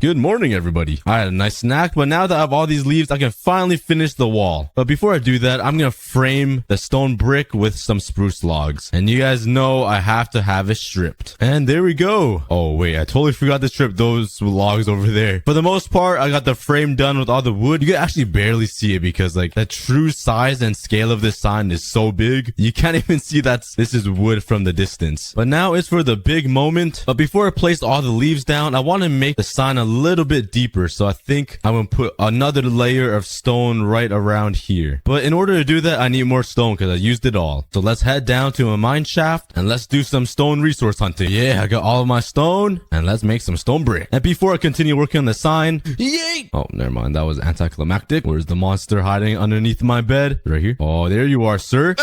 Good morning, everybody. I had a nice snack, but now that I have all these leaves, I can finally finish the wall. But before I do that, I'm gonna frame the stone brick with some spruce logs. And you guys know I have to have it stripped. And there we go. Oh wait, I totally forgot to strip those logs over there. For the most part, I got the frame done with all the wood. You can actually barely see it because like the true size and scale of this sign is so big. You can't even see that this is wood from the distance. But now it's for the big moment. But before I place all the leaves down, I want to make the sign a little bit deeper. So I think I'm gonna put another layer of stone right around here. But in order to do that, I need more stone because I used it all. So let's head down to a mine shaft and let's do some stone resource hunting. Yeah, I got all of my stone and let's make some stone brick. And before I continue working on the sign, yay! Oh, never mind. That was anticlimactic. Where's the monster hiding underneath my bed? Right here. Oh, there you are, sir.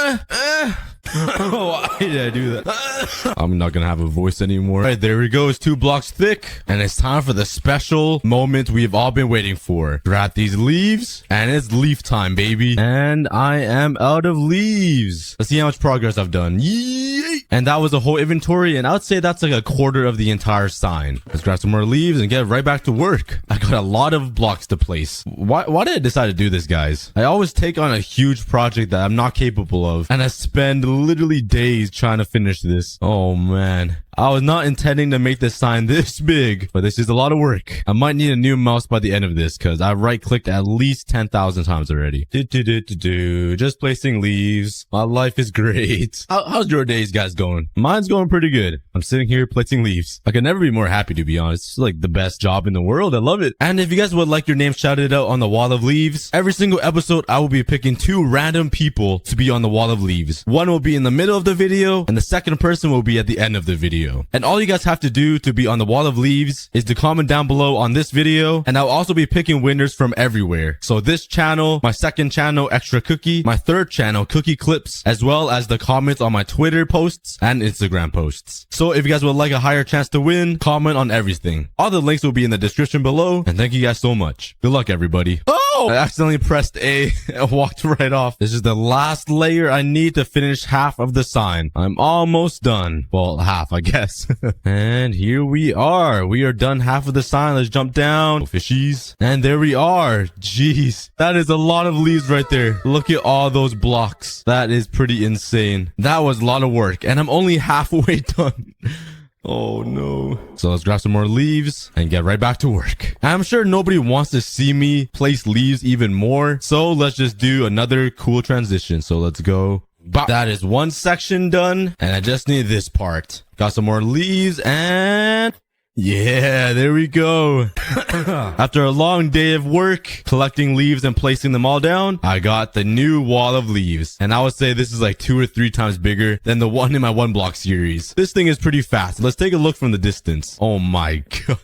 Why did I do that? I'm not gonna have a voice anymore. All right, there we go. It's 2 blocks thick. And it's time for the special moment we've all been waiting for. Grab these leaves. And it's leaf time, baby. And I am out of leaves. Let's see how much progress I've done. Yay! And that was a whole inventory. And I would say that's like a quarter of the entire sign. Let's grab some more leaves and get right back to work. I got a lot of blocks to place. Why did I decide to do this, guys? I always take on a huge project that I'm not capable of. And I spend literally days trying to finish this. Oh, man. I was not intending to make this sign this big, but this is a lot of work. I might need a new mouse by the end of this because I right-clicked at least 10,000 times already. Just placing leaves. My life is great. How's your days, guys, going? Mine's going pretty good. I'm sitting here placing leaves. I could never be more happy, to be honest. It's like the best job in the world. I love it. And if you guys would like your name shouted out on the wall of leaves, every single episode, I will be picking 2 random people to be on the wall of leaves. One will be in the middle of the video, and the second person will be at the end of the video. And all you guys have to do to be on the wall of leaves is to comment down below on this video, and I'll also be picking winners from everywhere. So this channel, my second channel, Extra Cookie, my third channel, Cookie Clips, as well as the comments on my Twitter posts and Instagram posts. So if you guys would like a higher chance to win, comment on everything. All the links will be in the description below, and thank you guys so much. Good luck, everybody. Oh! I accidentally pressed A and walked right off. This is the last layer I need to finish half of the sign. I'm almost done. Well, half, I guess. And here we are. We are done half of the sign. Let's jump down. Oh, fishies. And there we are. Jeez. That is a lot of leaves right there. Look at all those blocks. That is pretty insane. That was a lot of work. And I'm only halfway done. Oh no. So let's grab some more leaves and get right back to work. I'm sure nobody wants to see me place leaves even more. So let's just do another cool transition. So let's go. That is one section done. And I just need this part. Got some more leaves and... yeah, there we go. After a long day of work, collecting leaves and placing them all down, I got the new wall of leaves. And I would say this is like 2 or 3 times bigger than the one in my 1 block series. This thing is pretty fast. Let's take a look from the distance. Oh my god.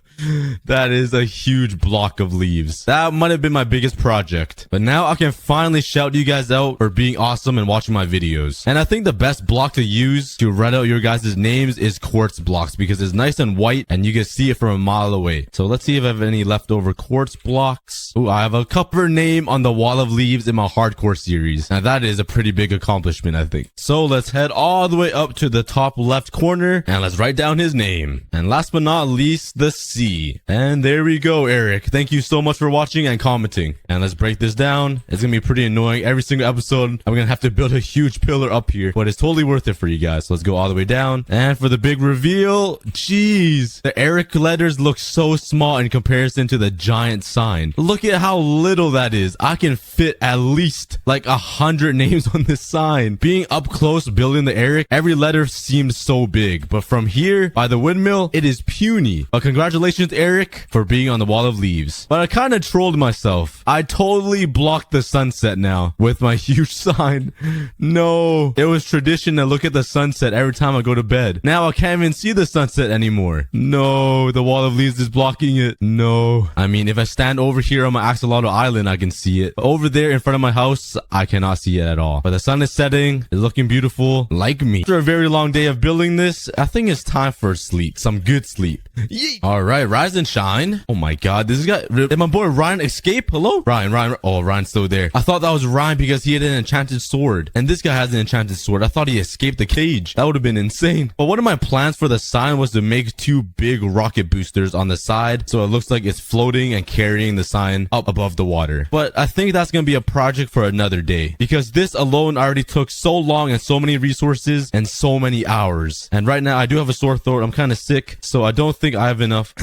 That is a huge block of leaves. That might have been my biggest project. But now I can finally shout you guys out for being awesome and watching my videos. And I think the best block to use to write out your guys' names is quartz blocks because it's nice and white and you can see it from a mile away. So let's see if I have any leftover quartz blocks. Ooh, I have a cover name on the wall of leaves in my hardcore series. Now that is a pretty big accomplishment, I think. So let's head all the way up to the top left corner and let's write down his name. And last but not least, the C. And there we go, Eric. Thank you so much for watching and commenting. And let's break this down. It's gonna be pretty annoying. Every single episode, I'm gonna have to build a huge pillar up here, but it's totally worth it for you guys. So let's go all the way down. And for the big reveal, jeez, the Eric letters look so small in comparison to the giant sign. Look at how little that is. I can fit at least like 100 names on this sign. Being up close building the Eric, every letter seems so big, but from here by the windmill, it is puny. But congratulations, Eric, for being on the wall of leaves. But I kind of trolled myself. I totally blocked the sunset now with my huge sign. No, it was tradition to look at the sunset every time I go to bed. Now I can't even see the sunset anymore. No, the wall of leaves is blocking it. No. I mean, if I stand over here on my axolotl island, I can see it. But over there in front of my house, I cannot see it at all. But the sun is setting. It's looking beautiful, like me. After a very long day of building this, I think it's time for sleep. Some good sleep. Yay. All right, rise and shine. Oh my god, this guy, did my boy Ryan escape? Hello? Ryan. Oh, Ryan's still there. I thought that was Ryan because he had an enchanted sword. And this guy has an enchanted sword. I thought he escaped the cage. That would have been insane. But one of my plans for the sign was to make 2 big rocket boosters on the side. So it looks like it's floating and carrying the sign up above the water. But I think that's going to be a project for another day. Because this alone already took so long and so many resources and so many hours. And right now I do have a sore throat. I'm kind of sick. So I don't think I have enough.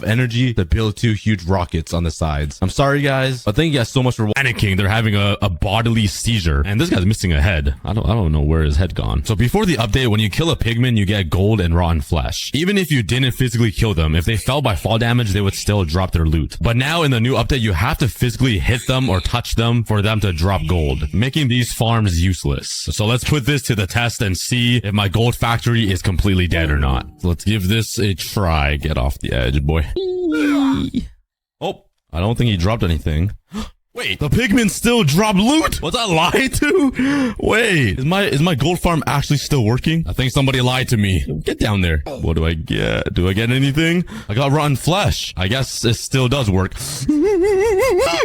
Energy to build 2 huge rockets on the sides. I'm sorry, guys, but thank you guys so much for panicking. They're having a bodily seizure, and this guy's missing a head. I don't know where his head gone. So before the update, when you kill a pigman, you get gold and rotten flesh. Even if you didn't physically kill them, if they fell by fall damage, they would still drop their loot. But now in the new update, you have to physically hit them or touch them for them to drop gold, making these farms useless. So let's put this to the test and see if my gold factory is completely dead or not. So let's give this a try. Get off the edge, boy. Oh, I don't think he dropped anything. Wait, the pigmen still drop loot? Was I lied to? Wait, is my gold farm actually still working? I think somebody lied to me. Get down there. What do I get? Do I get anything? I got rotten flesh. I guess it still does work.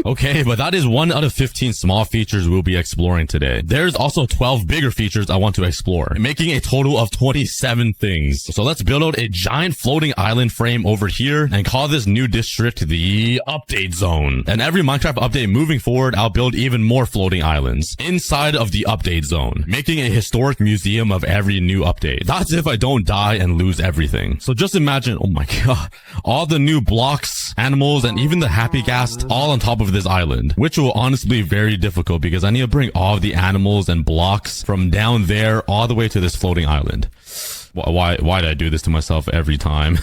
Okay, but that is 1 out of 15 small features we'll be exploring today. There's also 12 bigger features I want to explore, making a total of 27 things. So let's build out a giant floating island frame over here and call this new district the update zone. And every Minecraft update moving forward, I'll build even more floating islands inside of the update zone, making a historic museum of every new update. That's if I don't die and lose everything. So just imagine, oh my god, all the new blocks, animals, and even the happy ghast all on top of this island, which will honestly be very difficult because I need to bring all of the animals and blocks from down there all the way to this floating island. Why did I do this to myself every time?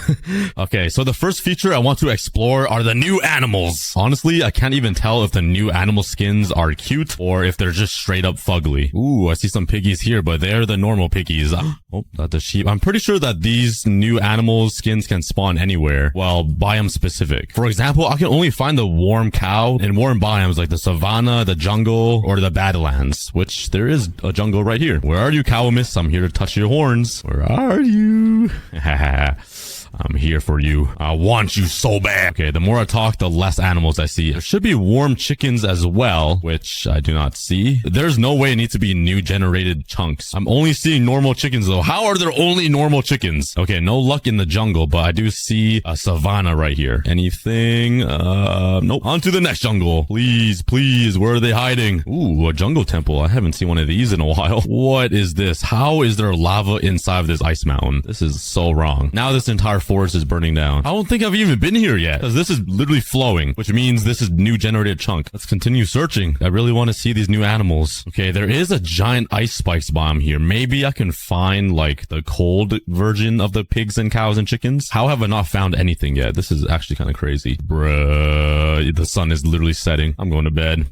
Okay, so the first feature I want to explore are the new animals. Honestly, I can't even tell if the new animal skins are cute or if they're just straight up fugly. Ooh, I see some piggies here, but they're the normal piggies. Oh, that's a sheep. I'm pretty sure that these new animal skins can spawn anywhere. Well, biome specific. For example, I can only find the warm cow in warm biomes like the savannah, the jungle, or the badlands, which there is a jungle right here. Where are you, Cowamus? I'm here to touch your horns. Where are you? I'm here for you. I want you so bad. Okay, the more I talk, the less animals I see. There should be warm chickens as well, which I do not see. There's no way it needs to be new generated chunks. I'm only seeing normal chickens though. How are there only normal chickens? Okay, no luck in the jungle, but I do see a savannah right here. Anything? Nope. On to the next jungle. Please, please. Where are they hiding? Ooh, a jungle temple. I haven't seen one of these in a while. What is this? How is there lava inside of this ice mountain? This is so wrong. Now this entire forest is burning down. I don't think I've even been here yet because this is literally flowing, which means this is new generated chunk. Let's continue searching. I really want to see these new animals. Okay, there is a giant ice spikes biome here. Maybe I can find like the cold version of the pigs and cows and chickens. How have I not found anything yet? This is actually kind of crazy. Bruh, the sun is literally setting. I'm going to bed.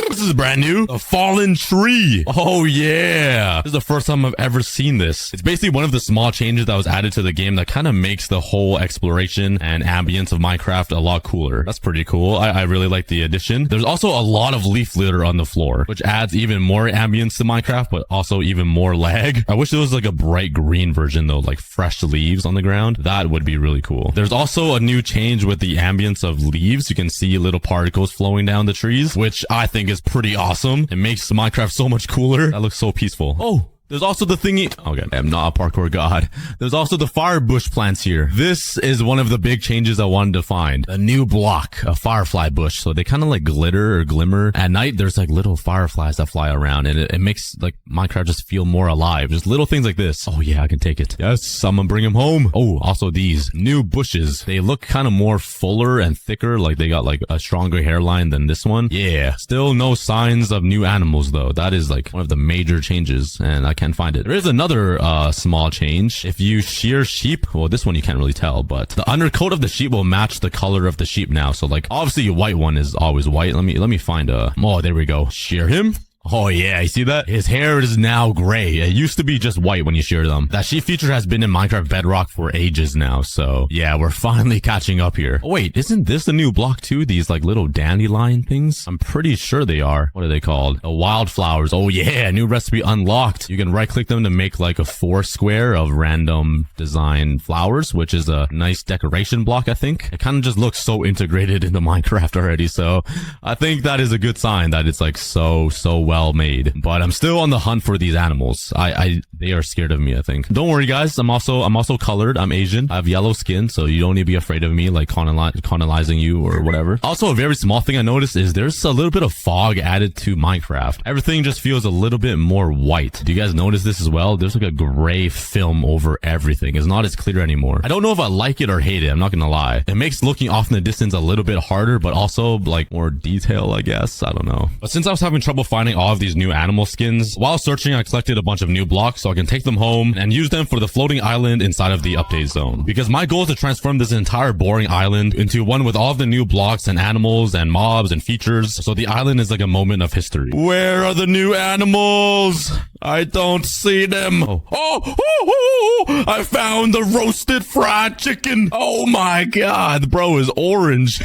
This is brand new. A fallen tree. Oh yeah. This is the first time I've ever seen this. It's basically one of the small changes that was added to the game that kind of makes the whole exploration and ambience of Minecraft a lot cooler. That's pretty cool. I really like the addition. There's also a lot of leaf litter on the floor, which adds even more ambience to Minecraft, but also even more lag. I wish there was like a bright green version though, like fresh leaves on the ground. That would be really cool. There's also a new change with the ambience of leaves. You can see little particles flowing down the trees, which I think is pretty awesome. It makes Minecraft so much cooler. That looks so peaceful. Oh, there's also the thingy. Okay, I'm not a parkour god. There's also the fire bush plants here. This is one of the big changes I wanted to find. A new block, a firefly bush. So they kind of like glitter or glimmer. At night, there's like little fireflies that fly around and it makes like Minecraft just feel more alive. Just little things like this. Oh yeah, I can take it. Yes, I'm gonna bring him home. Oh, also these new bushes. They look kind of more fuller and thicker. Like they got like a stronger hairline than this one. Yeah, still no signs of new animals though. That is like one of the major changes and I can't find it. There is another small change. If you shear sheep, well, this one you can't really tell, but the undercoat of the sheep will match the color of the sheep now. So like obviously a white one is always white. Let me find a, oh, there we go. Shear him. Oh yeah, you see that? His hair is now gray. It used to be just white when you shear them. That sheep feature has been in Minecraft Bedrock for ages now, so yeah, we're finally catching up here. Oh wait, isn't this a new block too? These like little dandelion things? I'm pretty sure they are. What are they called? The wildflowers. Oh yeah, new recipe unlocked. You can right click them to make like a 4 square of random design flowers, which is a nice decoration block, I think. It kind of just looks so integrated into Minecraft already, so I think that is a good sign that it's like so well made. But I'm still on the hunt for these animals. They are scared of me, I think. Don't worry guys, I'm also colored. I'm Asian. I have yellow skin, so you don't need to be afraid of me like colonizing you or whatever. Also, a very small thing I noticed is there's a little bit of fog added to Minecraft. Everything just feels a little bit more white. Do you guys notice this as well? There's like a gray film over everything. It's not as clear anymore. I don't know if I like it or hate it. I'm not gonna lie. It makes looking off in the distance a little bit harder, but also like more detail, I guess. I don't know. But since I was having trouble finding all of these new animal skins, while searching, I collected a bunch of new blocks so I can take them home and use them for the floating island inside of the update zone. Because my goal is to transform this entire boring island into one with all of the new blocks and animals and mobs and features, so the island is like a moment of history. Where are the new animals? I don't see them. Oh, I found the roasted fried chicken. Oh my god, bro is orange.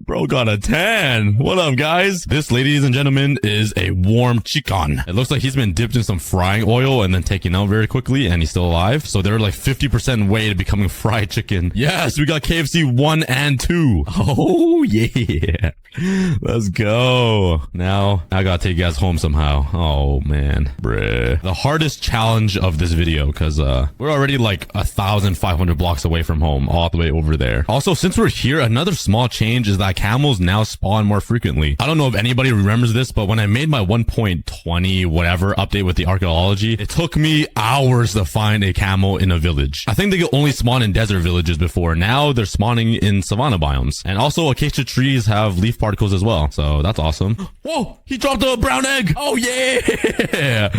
Bro got a tan. What up, guys? This, ladies and gentlemen, is a warm chicken. It looks like he's been dipped in some frying oil and then taken out very quickly, and he's still alive. So they're like 50% way to becoming fried chicken. Yes, we got KFC 1 and 2. Oh, yeah. Let's go. Now, I gotta take you guys home somehow. Oh, man. Bruh. The hardest challenge of this video, because we're already like 1,500 blocks away from home, all the way over there. Also, since we're here, another small change is that camels now spawn more frequently. I don't know if anybody remembers this, but when I made my 1.20 whatever update with the archaeology, it took me hours to find a camel in a village. I think they could only spawn in desert villages before. Now they're spawning in savanna biomes. And also acacia trees have leaf particles as well. So that's awesome. Whoa, he dropped a brown egg. Oh yeah.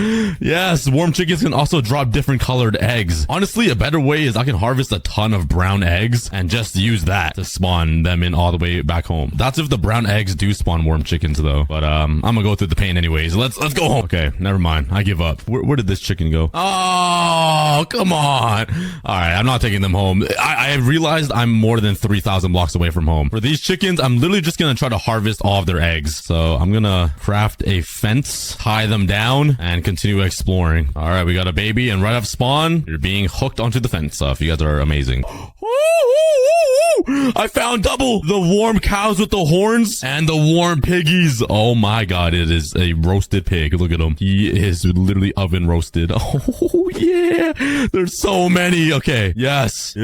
Yes, warm chickens can also drop different colored eggs. Honestly, a better way is I can harvest a ton of brown eggs and just use that to spawn them in all the way back home. That's if the brown eggs do spawn warm chickens though. But I'm gonna go through the pain anyways. Let's go home. Okay, never mind. I give up. Where did this chicken go? Oh, come on. All right, I'm not taking them home. I realized I'm more than 3,000 blocks away from home. For these chickens, I'm literally just gonna try to harvest all of their eggs. So I'm gonna craft a fence, tie them down, and continue exploring. All right, we got a baby, and right off spawn, you're being hooked onto the fence. So if you guys are amazing. I found double the warm cows with the horns and the warm piggies. Oh my god, it is a roasted pig. Look at him. He is literally oven roasted. Oh yeah, there's so many. Okay, yes,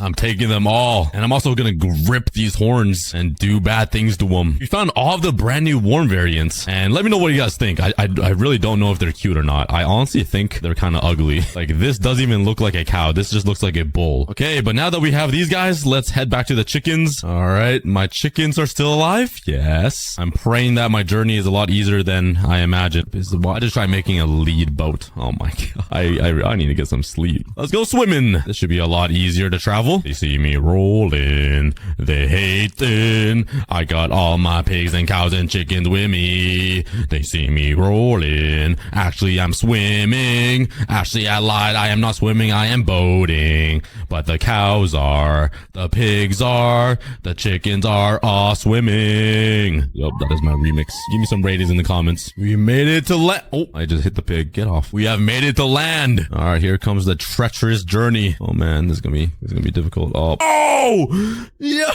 I'm taking them all, and I'm also gonna grip these horns and do bad things to them. We found all of the brand new warm variants, and let me know what you guys think. I really don't know if they're cute or not. I honestly think they're kind of ugly. Like, this doesn't even look like a cow. This just looks like a bull. Okay, but now that we have these guys, let's head back to the chickens. All right, my chickens are still alive. Yes, I'm praying that my journey is a lot easier than I imagined. I just try making a lead boat. Oh my god, I need to get some sleep. Let's go swimming. This should be a lot easier to travel. They see me rolling, they hating. I got all my pigs and cows and chickens with me. They see me rolling. Actually, I'm swimming. Actually, I lied. I am not swimming. I am boating. But the cows are, the pigs are, the chickens are all swimming. Yup, that is my remix. Give me some ratings in the comments. We made it to land. Oh, I just hit the pig. Get off. We have made it to land. All right, here comes the treacherous journey. Oh man, this is gonna be difficult. Oh, yo,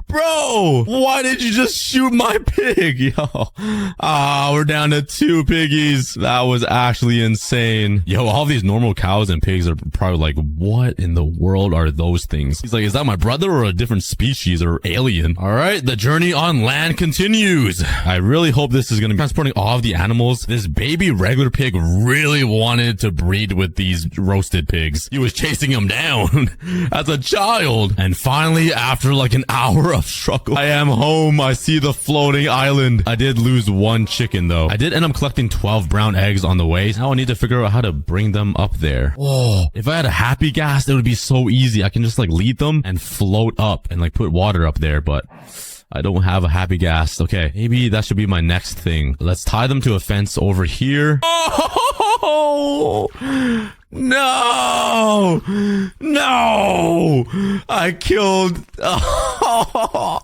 bro, why did you just shoot my pig? Yo, we're down to 2 piggies. That was actually insane. Yo, all these normal cows and pigs are probably like, what in the world are those things? He's like, is that my brother or a different species or alien? All right, the journey on land continues. I really hope this is going to be transporting all of the animals. This baby regular pig really wanted to breed with these roasted pigs. He was chasing them down as a child. And finally, after like an hour of struggle, I am home. I see the floating island. I did lose 1 chicken though. I did end up collecting 12 brown eggs on the way. Now I need to figure out how to bring them up there. Oh, if I had a happy gas, it would be so easy. I can just like lead them and float up and like put water up there, but I don't have a happy gas. Okay, maybe that should be my next thing. Let's tie them to a fence over here. Oh, no, I killed. Oh,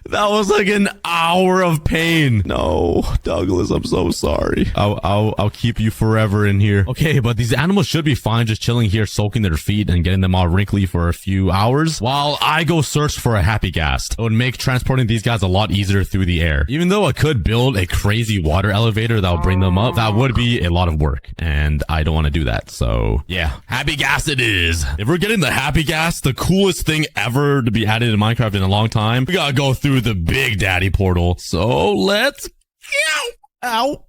that was like an hour of pain. No, Douglas, I'm so sorry. I'll keep you forever in here. Okay, but these animals should be fine just chilling here, soaking their feet and getting them all wrinkly for a few hours while I go search for a happy gas. It would make transporting these guys a lot easier through the air. Even though I could build a crazy water elevator that will bring them up, that would be a lot of work, and I don't want to do that. So yeah, happy gas it is. If we're getting the happy gas, the coolest thing ever to be added in Minecraft in a long time, we gotta go through the Big Daddy portal. So let's go. Ow.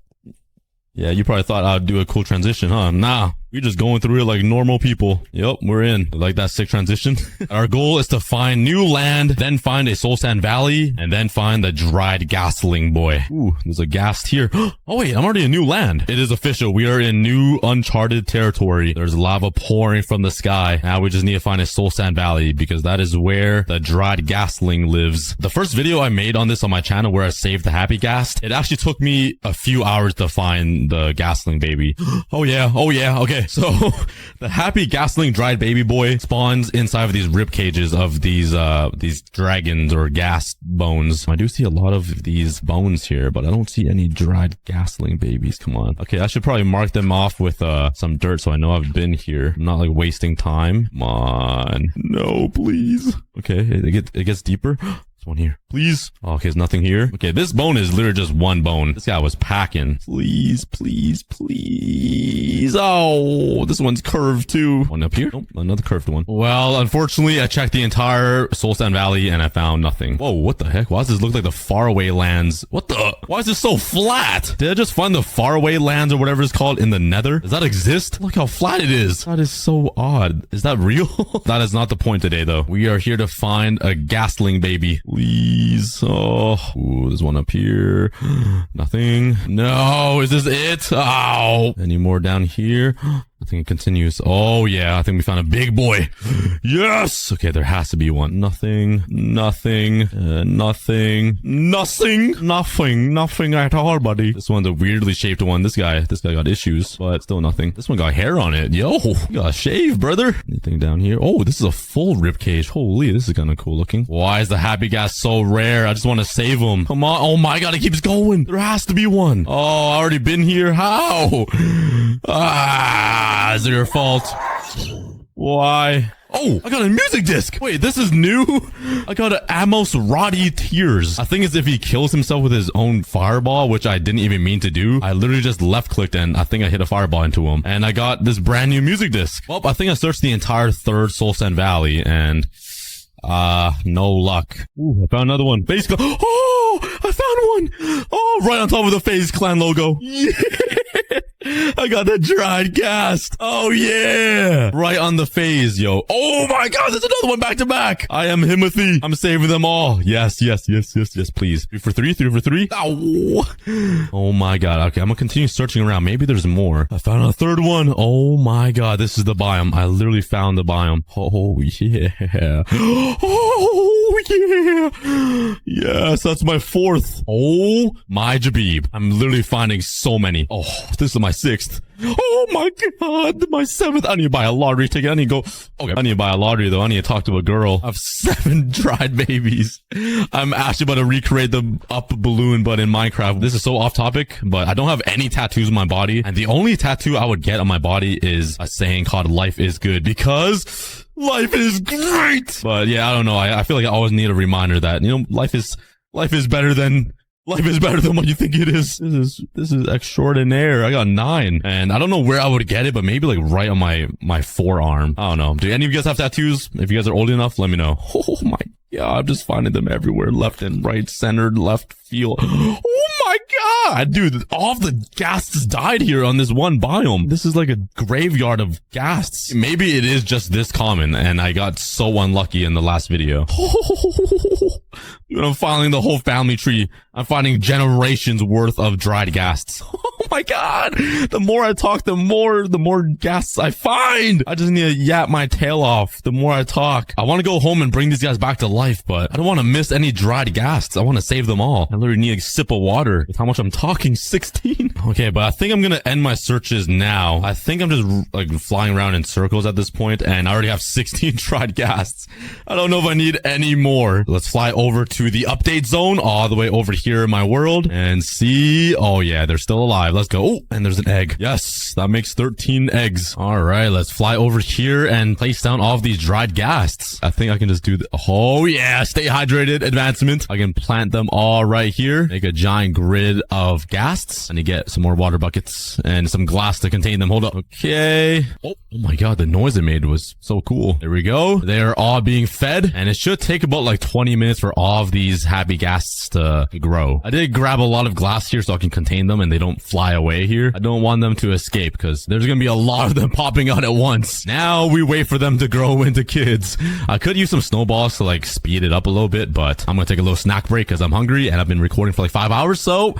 Yeah, you probably thought I'd do a cool transition, huh? Nah. We're just going through it like normal people. Yep, we're in. Like that sick transition. Our goal is to find new land, then find a soul sand valley, and then find the dried gasling boy. Ooh, there's a ghast here. Oh wait, I'm already in new land. It is official. We are in new uncharted territory. There's lava pouring from the sky. Now we just need to find a soul sand valley because that is where the dried gasling lives. The first video I made on this on my channel where I saved the happy ghast, it actually took me a few hours to find the gasling baby. Oh yeah, okay. Okay, so the happy gasling dried baby boy spawns inside of these rib cages of these dragons or gas bones. I do see a lot of these bones here, but I don't see any dried gasling babies. Come on. Okay, I should probably mark them off with some dirt so I know I've been here. I'm not like wasting time. Come on. No, please. Okay, it gets deeper. There's one here. Please. Oh, okay, there's nothing here. Okay, this bone is literally just one bone. This guy was packing. Please, please, please. Oh, this one's curved too. One up here. Nope, another curved one. Well, unfortunately, I checked the entire Soul Sand Valley and I found nothing. Whoa, what the heck? Why does this look like the faraway lands? What the? Why is this so flat? Did I just find the faraway lands or whatever it's called in the nether? Does that exist? Look how flat it is. That is so odd. Is that real? That is not the point today, though. We are here to find a gasling baby. Please. Oh, ooh, there's one up here. Nothing. No, is this it? Ow. Any more down here? I think it continues. Oh, yeah. I think we found a big boy. Yes. Okay, there has to be one. Nothing. Nothing. Nothing. Nothing. Nothing. Nothing at all, buddy. This one's a weirdly shaped one. This guy got issues, but still nothing. This one got hair on it. Yo, you got a shave, brother. Anything down here? Oh, this is a full rib cage. Holy, this is kind of cool looking. Why is the happy gas so rare? I just want to save him. Come on. Oh my God, it keeps going. There has to be one. Oh, I already been here. How? Is it your fault? Why? Oh, I got a music disc. Wait, this is new? I got an Amos Roddy Tears. I think it's if he kills himself with his own fireball, which I didn't even mean to do. I literally just left clicked and I think I hit a fireball into him. And I got this brand new music disc. Well, I think I searched the entire third Soul Sand Valley and no luck. Ooh, I found another one. Base Clan. Oh, I found one. Oh, right on top of the FaZe Clan logo. Yeah. I got the dried gas. Oh, yeah. Right on the FaZe, yo. Oh, my God. There's another one back to back. I am Himothy. I'm saving them all. Yes, yes, yes, yes, yes, please. 3 for 3, 3 for 3. Ow. Oh, my God. Okay, I'm going to continue searching around. Maybe there's more. I found a third one. Oh, my God. This is the biome. I literally found the biome. Oh, yeah. Oh, yeah. Yes, that's my fourth. Oh, my Jabib. I'm literally finding so many. Oh, this is my sixth. Oh my God, my seventh. I need to buy a lottery ticket. I need to go. Okay, I need to buy a lottery though. I need to talk to a girl. I have 7 dried babies. I'm actually about to recreate the up balloon, but in Minecraft. This is so off topic, but I don't have any tattoos on my body. And the only tattoo I would get on my body is a saying called "Life is good" because life is great. But yeah, I don't know. I feel like I always need a reminder that, you know, life is better than what you think it is. This is extraordinaire. I got 9. And I don't know where I would get it, but maybe like right on my forearm. I don't know. Do any of you guys have tattoos? If you guys are old enough, let me know. Oh my God, I'm just finding them everywhere. Left and right, centered, left field. Oh my God, dude, all of the ghasts died here on this one biome. This is like a graveyard of ghasts. Maybe it is just this common and I got so unlucky in the last video. I'm finding the whole family tree. I'm finding generations worth of dried ghasts. Oh my God. The more I talk, the more ghasts I find. I just need to yap my tail off the more I talk. I want to go home and bring these guys back to life, but I don't want to miss any dried ghasts. I want to save them all. I literally need a sip of water with how much I'm talking. 16. Okay, but I think I'm going to end my searches now. I think I'm just like flying around in circles at this point, and I already have 16 dried ghasts. I don't know if I need any more. Let's fly over to the update zone all the way over here in my world and see. Oh yeah, they're still alive. Let's go. Oh, and there's an egg. Yes, that makes 13 eggs. All right, let's fly over here and place down all of these dried ghasts. I think I can just do oh yeah, stay hydrated advancement. I can plant them all right here. Make a giant grid of ghasts. And you get some more water buckets and some glass to contain them. Hold up. Okay. Oh my God, the noise it made was so cool. There we go. They are all being fed, and it should take about like 20 minutes for all of these happy ghasts to grow. I did grab a lot of glass here so I can contain them and they don't fly away here. I don't want them to escape because there's gonna be a lot of them popping out at once. Now we wait for them to grow into kids. I could use some snowballs to like speed it up a little bit, but I'm gonna take a little snack break because I'm hungry and I've been recording for like 5 hours, so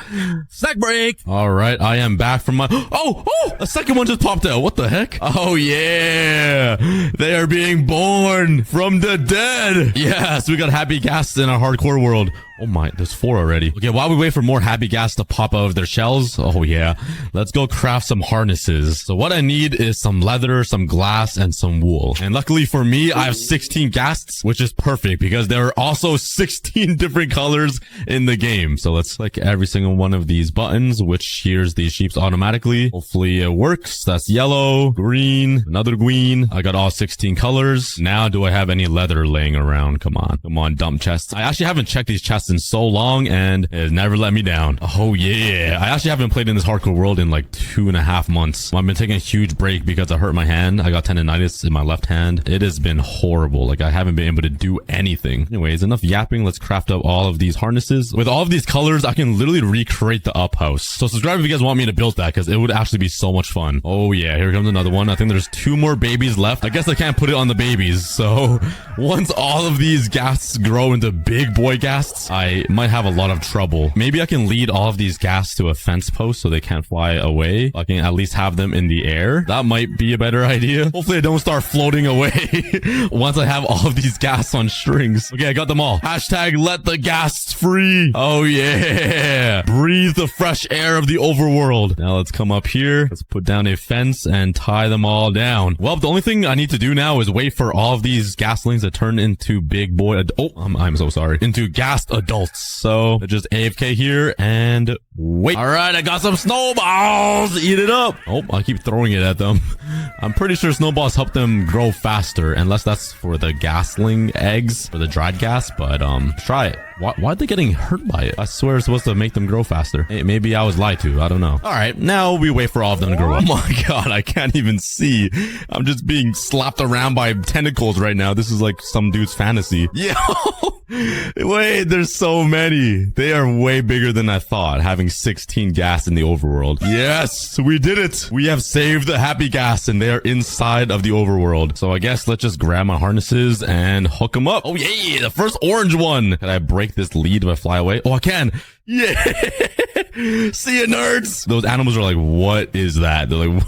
snack break. All right, I am back from my oh, a second one just popped out. What the heck? Oh yeah, they are being born from the dead. Yes, we got happy ghasts in our hardcore world. Oh my, there's 4 already. Okay, while we wait for more happy gas to pop out of their shells, oh yeah, let's go craft some harnesses. So what I need is some leather, some glass, and some wool. And luckily for me, I have 16 ghasts, which is perfect because there are also 16 different colors in the game. So let's click every single one of these buttons, which shears these sheeps automatically. Hopefully it works. That's yellow, green, another green. I got all 16 colors. Now do I have any leather laying around? Come on, dump chests. I actually haven't checked these chests in so long and it never let me down. Oh yeah. I actually haven't played in this hardcore world in like 2.5 months. I've been taking a huge break because I hurt my hand. I got tendonitis in my left hand. It has been horrible. Like I haven't been able to do anything. Anyways, enough yapping. Let's craft up all of these harnesses. With all of these colors, I can literally recreate the up house. So subscribe if you guys want me to build that because it would actually be so much fun. Oh yeah, here comes another one. I think there's 2 more babies left. I guess I can't put it on the babies. So once all of these ghasts grow into big boy ghasts, I might have a lot of trouble. Maybe I can lead all of these ghasts to a fence post so they can't fly away. I can at least have them in the air. That might be a better idea. Hopefully I don't start floating away once I have all of these ghasts on strings. Okay, I got them all. Hashtag let the ghasts free. Oh yeah. Breathe the fresh air of the overworld. Now let's come up here. Let's put down a fence and tie them all down. Well, the only thing I need to do now is wait for all of these gaslings to turn into big boy. I'm so sorry. Into gassed adults. So just AFK here and wait. All right, I got some snowballs. Eat it up. Oh, I keep throwing it at them. I'm pretty sure snowballs help them grow faster, unless that's for the gasling eggs for the dried gas. But try it. Why are they getting hurt by it? I swear it's supposed to make them grow faster. Hey, maybe I was lied to. I don't know. All right, now we wait for all of them to grow up. Oh my god, I can't even see. I'm just being slapped around by tentacles right now. This is like some dude's fantasy. Yo, wait, there's so many. They are way bigger than I thought, having 16 gas in the overworld. Yes, we did it. We have saved the happy gas and they are inside of the overworld. So I guess let's just grab my harnesses and hook them up. Oh yeah, the first orange one. Can I break this lead if I fly away? Oh, I can. Yeah. See ya, nerds. Those animals are like, what is that? They're like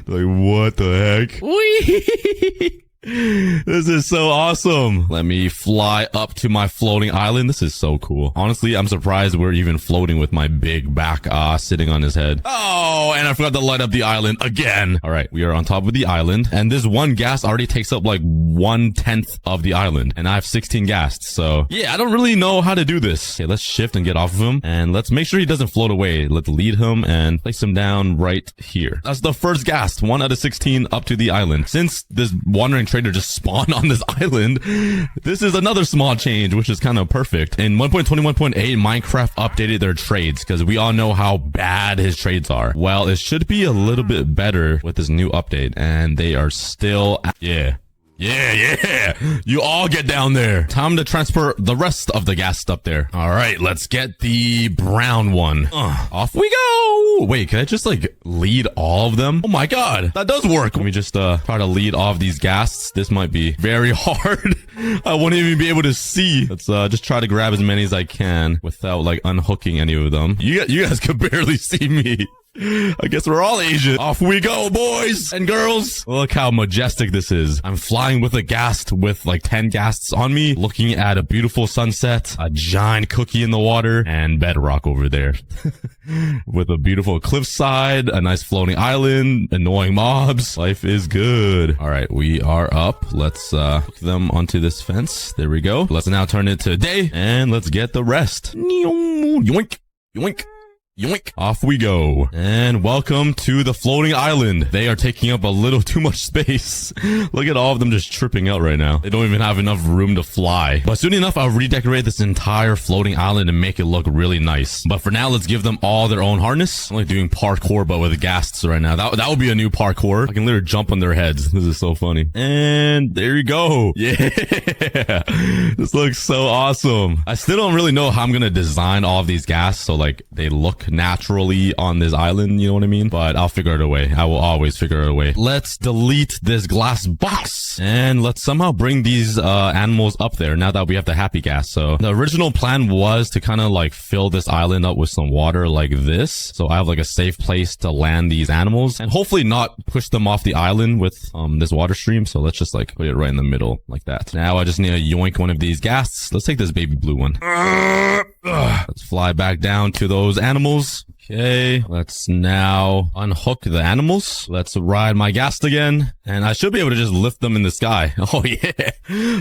what the heck? Whee! This is so awesome. Let me fly up to my floating island. This is so cool. Honestly, I'm surprised we're even floating with my big back sitting on his head. Oh, and I forgot to light up the island again. All right, we are on top of the island, and this one gas already takes up like 1/10 of the island, and I have 16 ghasts. So yeah, I don't really know how to do this. Okay, let's shift and get off of him, and let's make sure he doesn't float away. Let's lead him and place him down right here. That's the first ghast, 1 out of 16 up to the island. Since this wandering trader just spawned on this island, this is another small change, which is kind of perfect. In 1.21.8, Minecraft updated their trades because we all know how bad his trades are. Well, it should be a little bit better with this new update, and they are still yeah. You all get down there. Time to transfer the rest of the gas up there. All right, let's get the brown one. Off we go. Wait, can I just like lead all of them? Oh my god, that does work. Let me just try to lead all of these ghasts. This might be very hard. I won't even be able to see. Let's just try to grab as many as I can without like unhooking any of them. You guys could barely see me. I guess we're all Asian. Off we go, boys and girls. Look how majestic this is. I'm flying with a ghast with like 10 ghasts on me, looking at a beautiful sunset, a giant cookie in the water, and bedrock over there. With a beautiful cliffside, a nice floating island, annoying mobs. Life is good. All right, we are up. Let's hook them onto this fence. There we go. Let's now turn it to day, and let's get the rest. Yoink, yoink. Yoink. Off we go. And welcome to the floating island. They are taking up a little too much space. Look at all of them just tripping out right now. They don't even have enough room to fly. But soon enough, I'll redecorate this entire floating island and make it look really nice. But for now, let's give them all their own harness. I'm like doing parkour, but with ghasts right now. That would be a new parkour. I can literally jump on their heads. This is so funny. And there you go. Yeah. This looks so awesome. I still don't really know how I'm going to design all of these ghasts so like they look naturally on this island, you know what I mean? But I'll figure it a way. I will always figure it a way. Let's delete this glass box and let's somehow bring these animals up there now that we have the happy gas. So the original plan was to kind of like fill this island up with some water like this, so I have like a safe place to land these animals and hopefully not push them off the island with this water stream. So let's just like put it right in the middle like that. Now I just need to yoink one of these ghasts. Let's take this baby blue one. Let's fly back down to those animals. Okay, let's now unhook the animals. Let's ride my ghast again, and I should be able to just lift them in the sky. Oh yeah.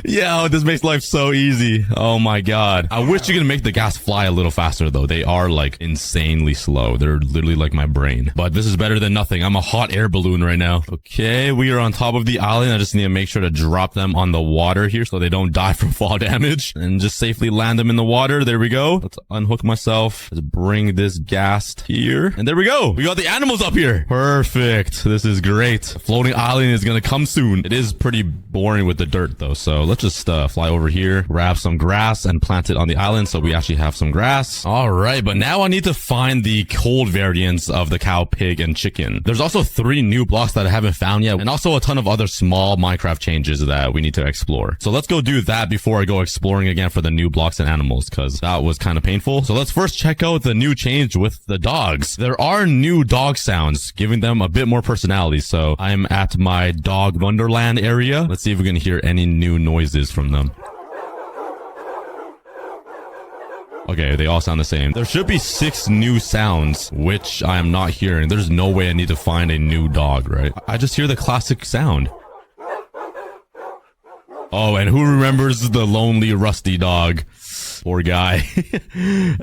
Yeah, this makes life so easy. Oh my god. I wish you could make the ghast fly a little faster though. They are like insanely slow. They're literally like my brain. But this is better than nothing. I'm a hot air balloon right now. Okay, we are on top of the island. I just need to make sure to drop them on the water here so they don't die from fall damage, and just safely land them in the water. There we go. Let's unhook myself. Let's bring this ghast here, and there we go. We got the animals up here. Perfect. This is great. The floating island is gonna come soon. It is pretty boring with the dirt though, so let's just fly over here, grab some grass and plant it on the island so we actually have some grass. All right, but now I need to find the cold variants of the cow, pig, and chicken. There's also 3 new blocks that I haven't found yet, and also a ton of other small Minecraft changes that we need to explore. So let's go do that before I go exploring again for the new blocks and animals, because that was kind of painful. So let's first check out the new change with the dogs. There are new dog sounds, giving them a bit more personality. So I'm at my dog wonderland area. Let's see if we can hear any new noises from them. Okay, they all sound the same. There should be 6 new sounds, which I am not hearing. There's no way I need to find a new dog, right? I just hear the classic sound. Oh, and who remembers the lonely rusty dog? Poor guy.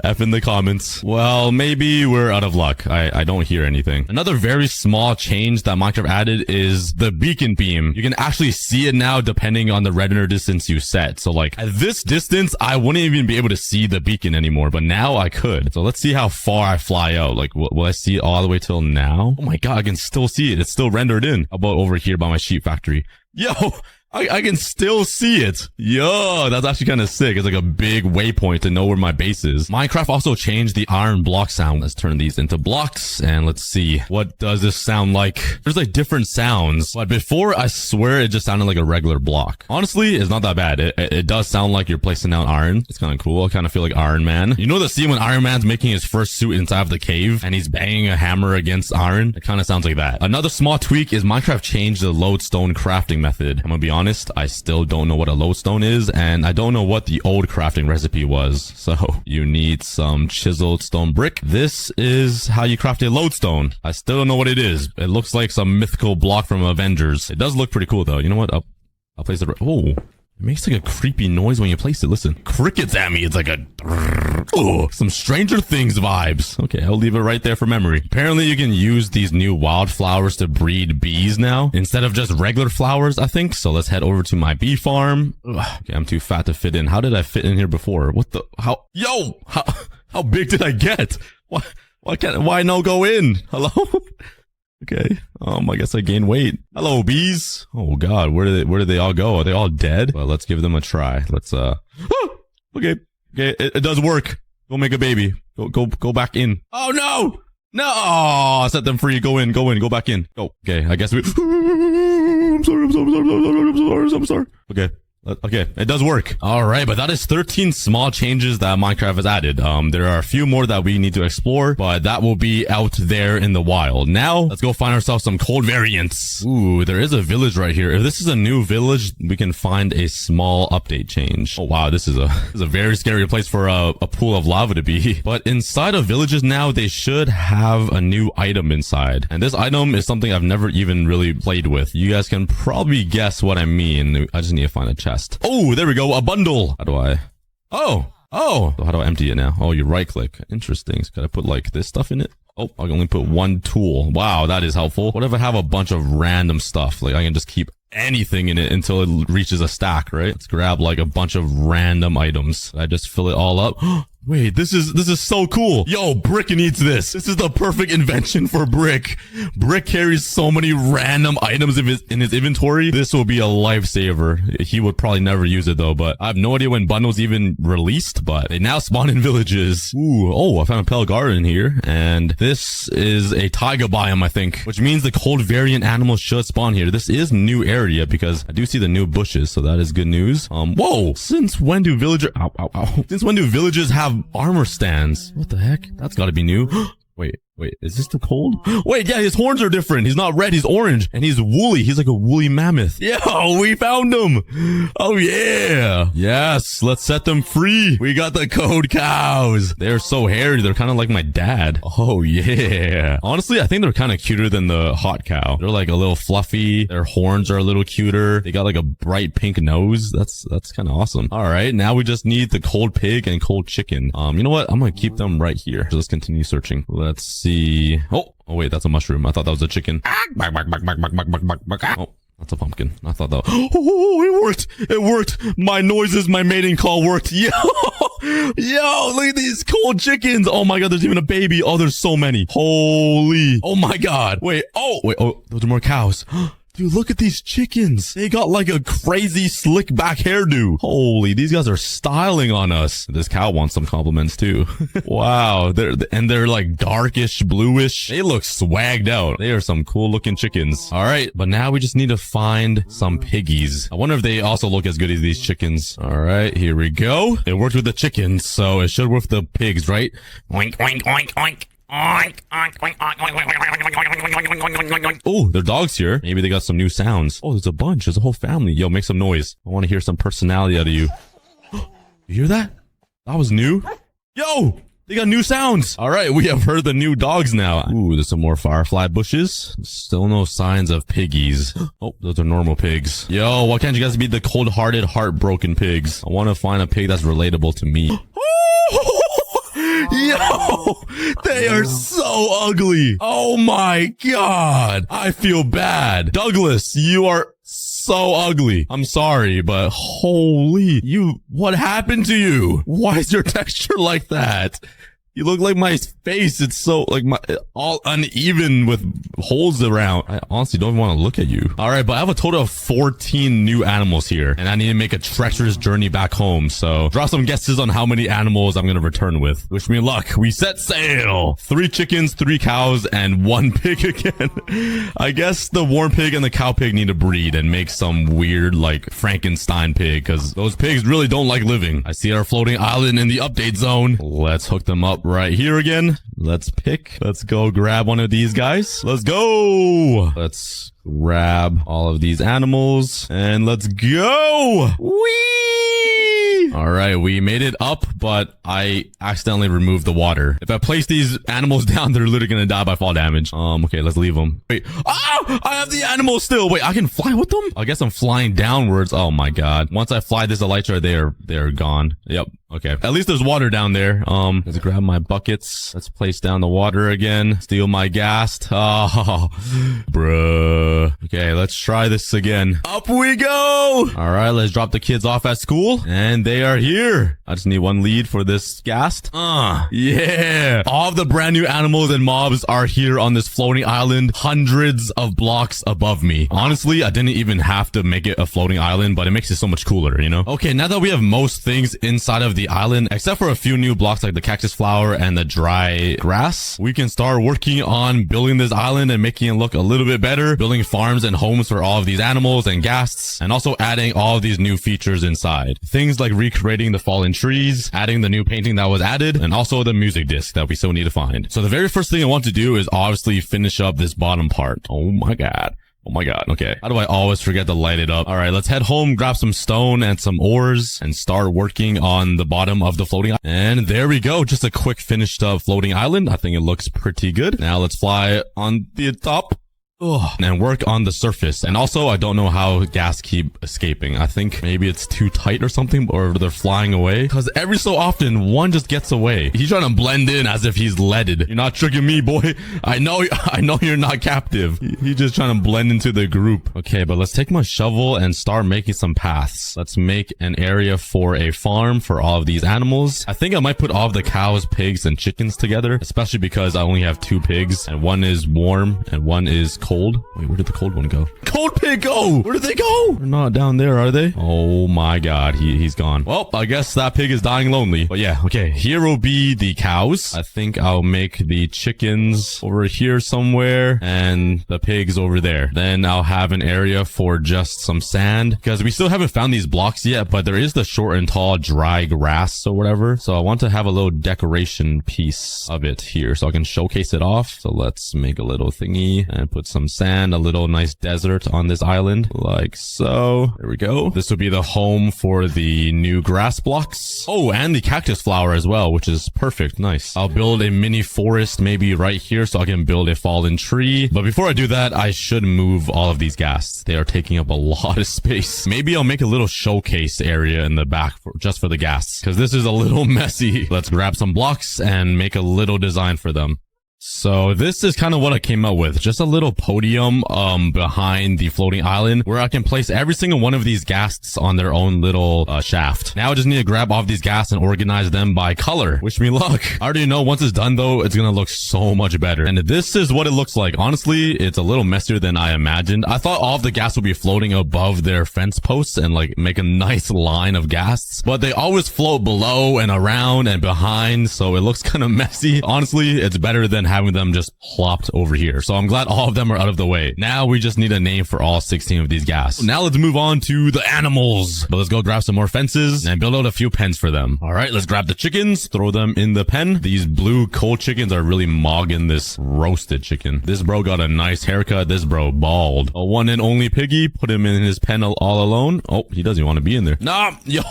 F in the comments. Well, maybe we're out of luck. I don't hear anything. Another very small change that Minecraft added is the beacon beam. You can actually see it now depending on the render distance you set. So like at this distance, I wouldn't even be able to see the beacon anymore, but now I could. So let's see how far I fly out. Like, will I see it all the way till now? Oh my god, I can still see it. It's still rendered in. How about over here by my sheep factory? Yo! I can still see it. Yo, that's actually kind of sick. It's like a big waypoint to know where my base is. Minecraft also changed the iron block sound. Let's turn these into blocks and let's see. What does this sound like? There's like different sounds, but before I swear it just sounded like a regular block. Honestly, it's not that bad. It does sound like you're placing down iron. It's kind of cool. I kind of feel like Iron Man. You know the scene when Iron Man's making his first suit inside of the cave and he's banging a hammer against iron? It kind of sounds like that. Another small tweak is Minecraft changed the lodestone crafting method. I'm gonna be honest, I still don't know what a lodestone is, and I don't know what the old crafting recipe was. So you need some chiseled stone brick. This is how you craft a lodestone. I still don't know what it is. It looks like some mythical block from Avengers. It does look pretty cool though. You know what? I'll place it. Oh, it makes like a creepy noise when you place it. Listen, crickets at me. It's like a some Stranger Things vibes. Okay, I'll leave it right there for memory. Apparently you can use these new wildflowers to breed bees now instead of just regular flowers, I think. So let's head over to my bee farm. Okay, I'm too fat to fit in. How did I fit in here before? What the? How big did I get? Why no go in? Hello? Okay. I guess I gained weight. Hello, bees. Oh god, where did they all go? Are they all dead? Well, let's give them a try. Let's okay, it does work. Go make a baby. Go back in. Oh no! No! Oh, set them free. Go in, go back in. Go. Okay, I guess we I'm sorry. Okay, it does work. All right, but that is 13 small changes that Minecraft has added. There are a few more that we need to explore, but that will be out there in the wild. Now, let's go find ourselves some cold variants. Ooh, there is a village right here. If this is a new village, we can find a small update change. Oh wow, this is a very scary place for a pool of lava to be. But inside of villages now, they should have a new item inside. And this item is something I've never even really played with. You guys can probably guess what I mean. I just need to find a chest. Oh, there we go. A bundle. How do I? Oh. So how do I empty it now? Oh, you right click. Interesting. So can I put like this stuff in it? Oh, I can only put one tool. Wow, that is helpful. What if I have a bunch of random stuff? Like I can just keep anything in it until it reaches a stack, right? Let's grab like a bunch of random items. I just fill it all up. Wait, this is so cool. Yo, Brick needs this. This is the perfect invention for Brick. Brick carries so many random items in his inventory. This will be a lifesaver. He would probably never use it though, but I have no idea when bundles even released, but they now spawn in villages. Ooh, oh, I found a pale garden here, and this is a taiga biome, I think, which means the cold variant animals should spawn here. This is new area because I do see the new bushes, so that is good news. Whoa, since when do Since when do villages have armor stands? What the heck? That's gotta be new. Wait, Wait, is this the cold? Wait, yeah, his horns are different. He's not red, he's orange. And he's woolly. He's like a woolly mammoth. Yo, we found him. Oh, yeah. Yes, let's set them free. We got the code cows. They're so hairy. They're kind of like my dad. Oh, yeah. Honestly, I think they're kind of cuter than the hot cow. They're like a little fluffy. Their horns are a little cuter. They got like a bright pink nose. That's kind of awesome. All right, now we just need the cold pig and cold chicken. You know what? I'm going to keep them right here. So let's continue searching. Let's see. Oh, wait, that's a mushroom. I thought that was a chicken. Oh, that's a pumpkin. I thought that. Oh, it worked. It worked. My noises, my mating call worked. Yo, look at these cold chickens. Oh my God, there's even a baby. Oh, there's so many. Holy. Oh my God. Wait. Oh, those are more cows. Dude, look at these chickens. They got like a crazy slick back hairdo. Holy, these guys are styling on us. This cow wants some compliments too. Wow. They're like darkish bluish. They look swagged out. They are some cool looking chickens. All right. But now we just need to find some piggies. I wonder if they also look as good as these chickens. All right. Here we go. It worked with the chickens, so it should work with the pigs, right? Oink, oink, oink, oink. Oh, their dog's here. Maybe they got some new sounds. Oh, there's a bunch. There's a whole family. Yo, make some noise. I want to hear some personality out of you. You hear that? That was new. Yo, they got new sounds. All right, we have heard the new dogs now. Ooh, there's some more firefly bushes. Still no signs of piggies. Oh, those are normal pigs. Yo, why can't you guys be the cold-hearted, heartbroken pigs? I want to find a pig that's relatable to me. Yo, they are so ugly. Oh my God. I feel bad. Douglas, you are so ugly. I'm sorry, but holy, what happened to you? Why is your texture like that? You look like my face. It's so like all uneven with holes around. I honestly don't even want to look at you. All right, but I have a total of 14 new animals here, and I need to make a treacherous journey back home. So drop some guesses on how many animals I'm going to return with. Wish me luck. We set sail. 3 chickens, 3 cows, and 1 pig again. I guess the warm pig and the cow pig need to breed and make some weird like Frankenstein pig, because those pigs really don't like living. I see our floating island in the update zone. Let's hook them up right here again. Let's go grab one of these guys. Let's go. Let's grab all of these animals and let's go. Whee! All right, we made it up, but I accidentally removed the water. If I place these animals down, they're literally gonna die by fall damage. Okay, let's leave them. Wait, I have the animals still. Wait, I can fly with them? I guess I'm flying downwards. Oh my God. Once I fly this elytra, they're gone. Yep. Okay. At least there's water down there. Let's grab my buckets. Let's place down the water again. Steal my gas. Oh, bruh. Okay, let's try this again. Up we go. All right, let's drop the kids off at school. And they are here. I just need 1 lead for this ghast. Yeah. All of the brand new animals and mobs are here on this floating island, hundreds of blocks above me. Honestly, I didn't even have to make it a floating island, but it makes it so much cooler, you know? Okay, now that we have most things inside of the island, except for a few new blocks like the cactus flower and the dry grass, we can start working on building this island and making it look a little bit better, building farms and homes for all of these animals and ghasts, and also adding all of these new features inside. Things like recreating the fallen trees, adding the new painting that was added, and also the music disc that we still need to find. So the very first thing I want to do is obviously finish up this bottom part. Oh my God. Oh my God. Okay. How do I always forget to light it up? All right, let's head home, grab some stone and some ores and start working on the bottom of the floating island. And there we go. Just a quick finished up floating island. I think it looks pretty good. Now let's fly on the top. And work on the surface. And also, I don't know how gas keep escaping. I think maybe it's too tight or something, or they're flying away. Because every so often, one just gets away. He's trying to blend in as if he's leaded. You're not tricking me, boy. I know you're not captive. He's just trying to blend into the group. Okay, but let's take my shovel and start making some paths. Let's make an area for a farm for all of these animals. I think I might put all of the cows, pigs, and chickens together, especially because I only have 2 pigs, and one is warm and one is cold. cold. Wait, where did the cold one go? Cold pig go! Where did they go? They're not down there, are they? Oh my god, he's gone. Well, I guess that pig is dying lonely. But yeah, okay, here will be the cows. I think I'll make the chickens over here somewhere and the pigs over there. Then I'll have an area for just some sand because we still haven't found these blocks yet, but there is the short and tall dry grass or whatever. So I want to have a little decoration piece of it here so I can showcase it off. So let's make a little thingy and put some sand, a little nice desert on this island like so. There we go. This will be the home for the new grass blocks. Oh, and the cactus flower as well, which is perfect. Nice. I'll build a mini forest maybe right here so I can build a fallen tree. But before I do that, I should move all of these ghasts. They are taking up a lot of space. Maybe I'll make a little showcase area in the back just for the ghasts because this is a little messy. Let's grab some blocks and make a little design for them. So this is kind of what I came up with. Just a little podium behind the floating island where I can place every single one of these ghasts on their own little shaft. Now I just need to grab off these ghasts and organize them by color. Wish me luck. I already know once it's done though, it's gonna look so much better. And this is what it looks like. Honestly, it's a little messier than I imagined. I thought all of the ghasts would be floating above their fence posts and like make a nice line of ghasts, but they always float below and around and behind, so it looks kind of messy. Honestly, it's better than having them just plopped over here. So I'm glad all of them are out of the way. Now we just need a name for all 16 of these ghasts. Now let's move on to the animals. But let's go grab some more fences and build out a few pens for them. All right, let's grab the chickens, throw them in the pen. These blue cold chickens are really mogging this roasted chicken. This bro got a nice haircut. This bro bald. A one and only piggy. Put him in his pen all alone. Oh, he doesn't want to be in there. Nah, yo,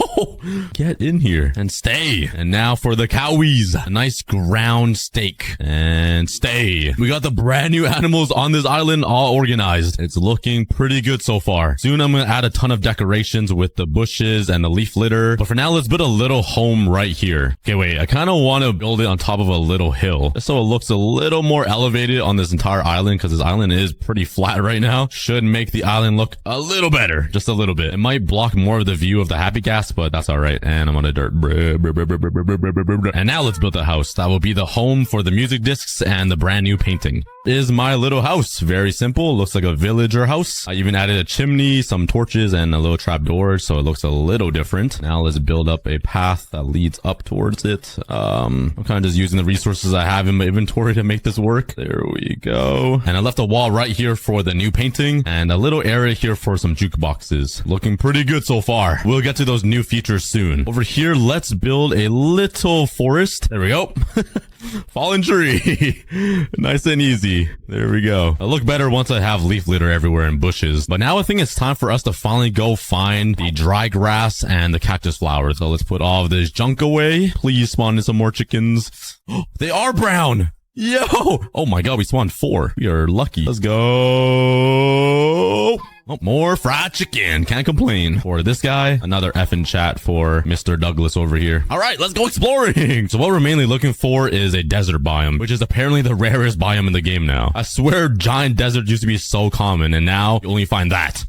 get in here and stay. And now for the cowies. A nice ground steak and stay. We got the brand new animals on this island all organized. It's looking pretty good so far. Soon I'm going to add a ton of decorations with the bushes and the leaf litter. But for now, let's build a little home right here. Okay, wait. I kind of want to build it on top of a little hill just so it looks a little more elevated on this entire island because this island is pretty flat right now. Should make the island look a little better. Just a little bit. It might block more of the view of the happy gas, but that's all right. And I'm on the dirt. And now let's build the house. That will be the home for the music discs and the brand new painting. Is my little house. Very simple. Looks like a villager house. I even added a chimney, some torches, and a little trap door, so it looks a little different. Now let's build up a path that leads up towards it. I'm kind of just using the resources I have in my inventory to make this work. There we go. And I left a wall right here for the new painting and a little area here for some jukeboxes. Looking pretty good so far. We'll get to those new features soon. Over here, let's build a little forest. There we go. Fallen tree. Nice and easy. There we go. I look better once I have leaf litter everywhere and bushes. But now I think it's time for us to finally go find the dry grass and the cactus flowers. So let's put all of this junk away. Please spawn in some more chickens. They are brown. Yo! Oh my god, we spawned 4. We are lucky. Let's go. Oh, more fried chicken. Can't complain. For this guy, another effing chat for Mr. Douglas over here. All right, let's go exploring. So what we're mainly looking for is a desert biome, which is apparently the rarest biome in the game now. I swear giant deserts used to be so common, and now you only find that.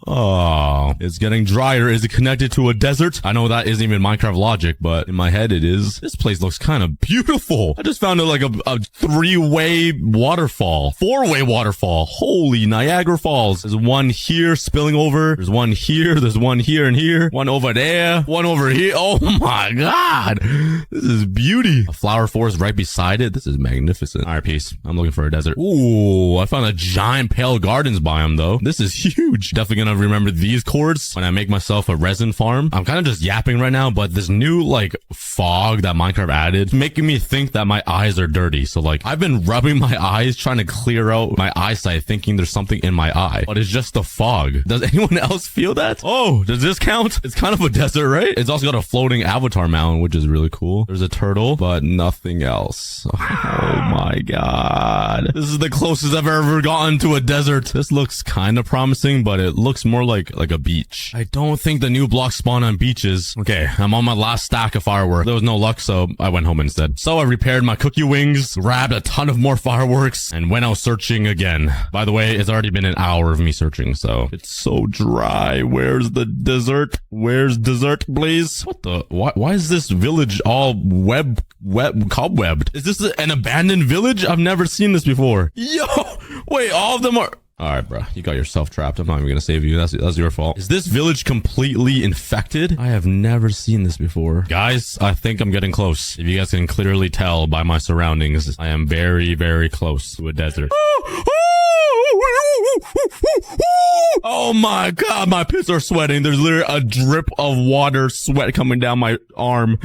Oh, it's getting drier. Is it connected to a desert? I know that isn't even Minecraft logic, but in my head it is. This place looks kind of beautiful. I just found it like a 3-way waterfall, 4-way waterfall. Holy Niagara Falls. There's one here spilling over. There's one here. There's one here and here. One over there. One over here. Oh my god. This is beauty. A flower forest right beside it. This is magnificent. All right, peace. I'm looking for a desert. Ooh, I found a giant pale gardens biome though. This is huge. Definitely gonna remember these chords when I make myself a resin farm. I'm kind of just yapping right now, but this new like fog that Minecraft added is making me think that my eyes are dirty. So like I've been rubbing my eyes trying to clear out my eyesight thinking there's something in my eye, but it's just the fog. Does anyone else feel that? Oh, does this count? It's kind of a desert, right? It's also got a floating avatar mountain, which is really cool. There's a turtle, but nothing else. Oh my god. This is the closest I've ever gotten to a desert. This looks kind of promising, but it looks more like a beach. I don't think the new blocks spawn on beaches. Okay, I'm on my last stack of fireworks. There was no luck, so I went home instead. So I repaired my cookie wings, grabbed a ton of more fireworks, and went out searching again. By the way, it's already been an hour of me searching, so it's so dry. Where's the dessert? Where's dessert, please? What the? Why is this village all cobwebbed? Is this an abandoned village? I've never seen this before. Yo! Wait, all of them are... All right, bro. You got yourself trapped. I'm not even going to save you. That's your fault. Is this village completely infected? I have never seen this before. Guys, I think I'm getting close. If you guys can clearly tell by my surroundings, I am very, very close to a desert. Oh my god, my pits are sweating. There's literally a drip of water, sweat coming down my arm.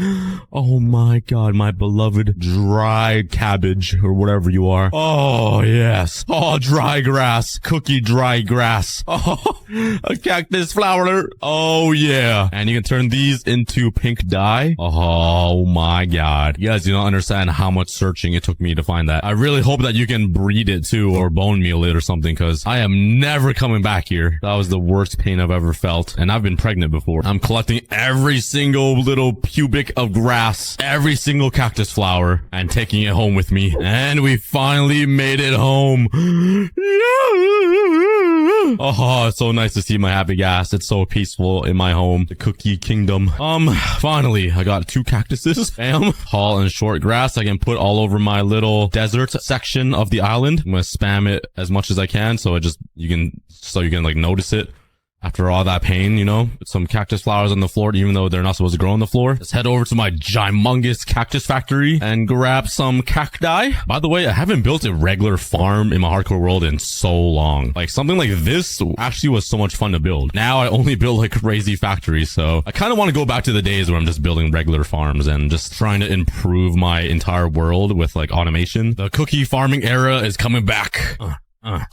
Oh my god, my beloved dry cabbage or whatever you are. Oh yes. Oh, dry grass. Cookie dry grass. Oh, a cactus flower. Oh yeah. And you can turn these into pink dye. Oh my god. You guys do not understand how much searching it took me to find that. I really hope that you can breed it too or bone meal it or something, because I am never coming back here. That was the worst pain I've ever felt. And I've been pregnant before. I'm collecting every single little pubic of grass, every single cactus flower, and taking it home with me. And we finally made it home. Oh, it's so nice to see my happy ass. It's so peaceful in my home, the cookie kingdom. Finally, I got 2 cactuses. Bam. Tall and short grass I can put all over my little desert section of the island. I'm gonna spam it as much as I can so you can like notice it. After all that pain, you know, put some cactus flowers on the floor, even though they're not supposed to grow on the floor. Let's head over to my gymongous cactus factory and grab some cacti. By the way, I haven't built a regular farm in my hardcore world in so long. Like, something like this actually was so much fun to build. Now I only build like crazy factories, so I kind of want to go back to the days where I'm just building regular farms and just trying to improve my entire world with like automation. The cookie farming era is coming back.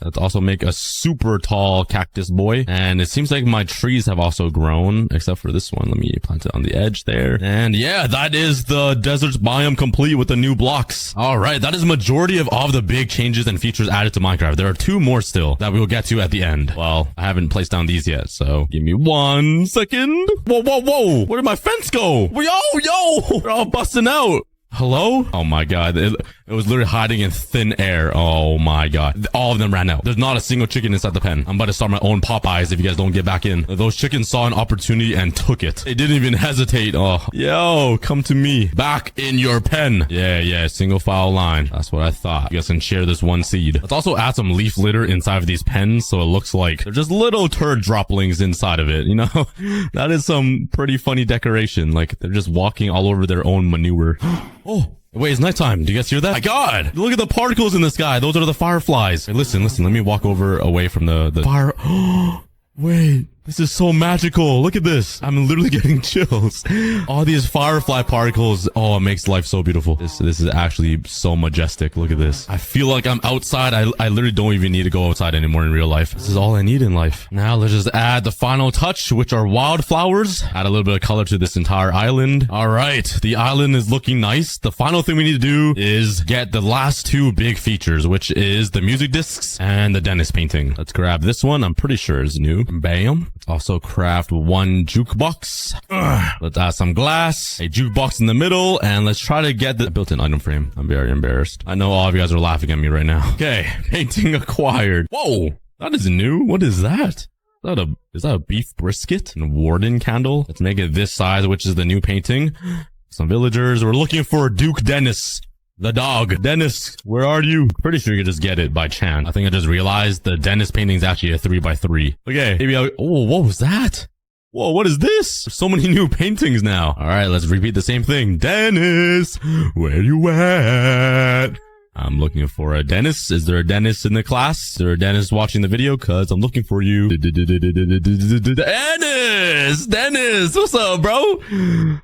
Let's also make a super tall cactus boy. And it seems like my trees have also grown, except for this one. Let me plant it on the edge there. And yeah, that is the desert biome complete with the new blocks. All right, that is majority of all of the big changes and features added to Minecraft. There are 2 more still that we will get to at the end. Well, I haven't placed down these yet, so give me 1 second. Whoa, whoa, whoa. Where did my fence go? Yo, they're all busting out. Hello? Oh my god. It was literally hiding in thin air. Oh my god. All of them ran out. There's not a single chicken inside the pen. I'm about to start my own Popeyes if you guys don't get back in. Those chickens saw an opportunity and took it. They didn't even hesitate. Oh, yo, come to me. Back in your pen. Yeah, single file line. That's what I thought. You guys can share this 1 seed. Let's also add some leaf litter inside of these pens so it looks like they're just little turd droplings inside of it, you know? That is some pretty funny decoration. Like, they're just walking all over their own manure. Oh, wait, it's nighttime. Do you guys hear that? My god! Look at the particles in the sky. Those are the fireflies. Hey, listen. Let me walk away from the fire. Wait. This is so magical. Look at this. I'm literally getting chills. All these firefly particles. Oh, it makes life so beautiful. This is actually so majestic. Look at this. I feel like I'm outside. I literally don't even need to go outside anymore in real life. This is all I need in life. Now let's just add the final touch, which are wildflowers. Add a little bit of color to this entire island. All right. The island is looking nice. The final thing we need to do is get the last 2 big features, which is the music discs and the dentist painting. Let's grab this one. I'm pretty sure it's new. Bam. Let's also craft 1 jukebox. Let's add some glass, a jukebox in the middle, and let's try to get the built-in item frame. I'm very embarrassed. I know all of you guys are laughing at me right now. Okay, painting acquired. Whoa, that is new. What is that? Is that a beef brisket and warden candle? Let's make it this size, which is the new painting. Some villagers. We're looking for Duke Dennis. The dog. Dennis, where are you? Pretty sure you could just get it by chance. I think I just realized the Dennis painting is actually a 3x3. Okay, maybe oh, what was that? Whoa, what is this? There's so many new paintings now. All right, let's repeat the same thing. Dennis, where you at? I'm looking for a Dennis. Is there a Dennis in the class? Is there a Dennis watching the video? Cause I'm looking for you. Dennis, what's up, bro?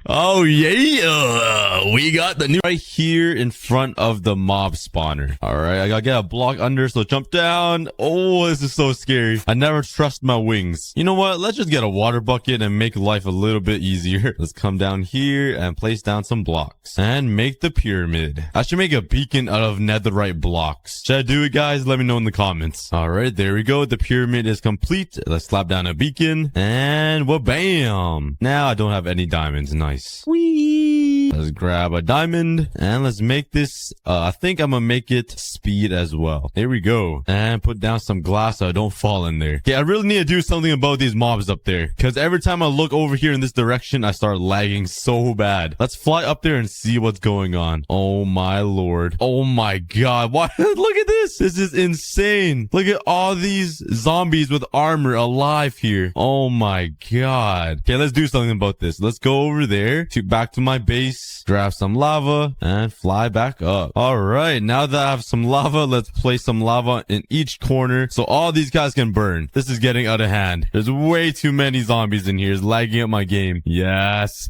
Oh yeah, we got the new right here in front of the mob spawner. All right, I gotta get a block under, so jump down. Oh, this is so scary. I never trust my wings. You know what? Let's just get a water bucket and make life a little bit easier. Let's come down here and place down some blocks and make the pyramid. I should make a beacon out of netherite blocks. Should I do it, guys? Let me know in the comments. All right, there we go. The pyramid is complete. Let's slap down a beacon and bam. Now I don't have any diamonds. Nice. Whee! Let's grab a diamond and let's make this, I think I'm gonna make it speed as well. There we go. And put down some glass so I don't fall in there. Okay, I really need to do something about these mobs up there, because every time I look over here in this direction, I start lagging so bad. Let's fly up there and see what's going on. Oh my lord. Oh my god. Why? Look at this. This is insane. Look at all these zombies with armor alive here. Oh my god. Okay, let's do something about this. Let's go over there back to my base, grab some lava, and fly back up. All right, now that I have some lava, let's place some lava in each corner so all these guys can burn. This is getting out of hand. There's way too many zombies in here. It's lagging up my game. Yes.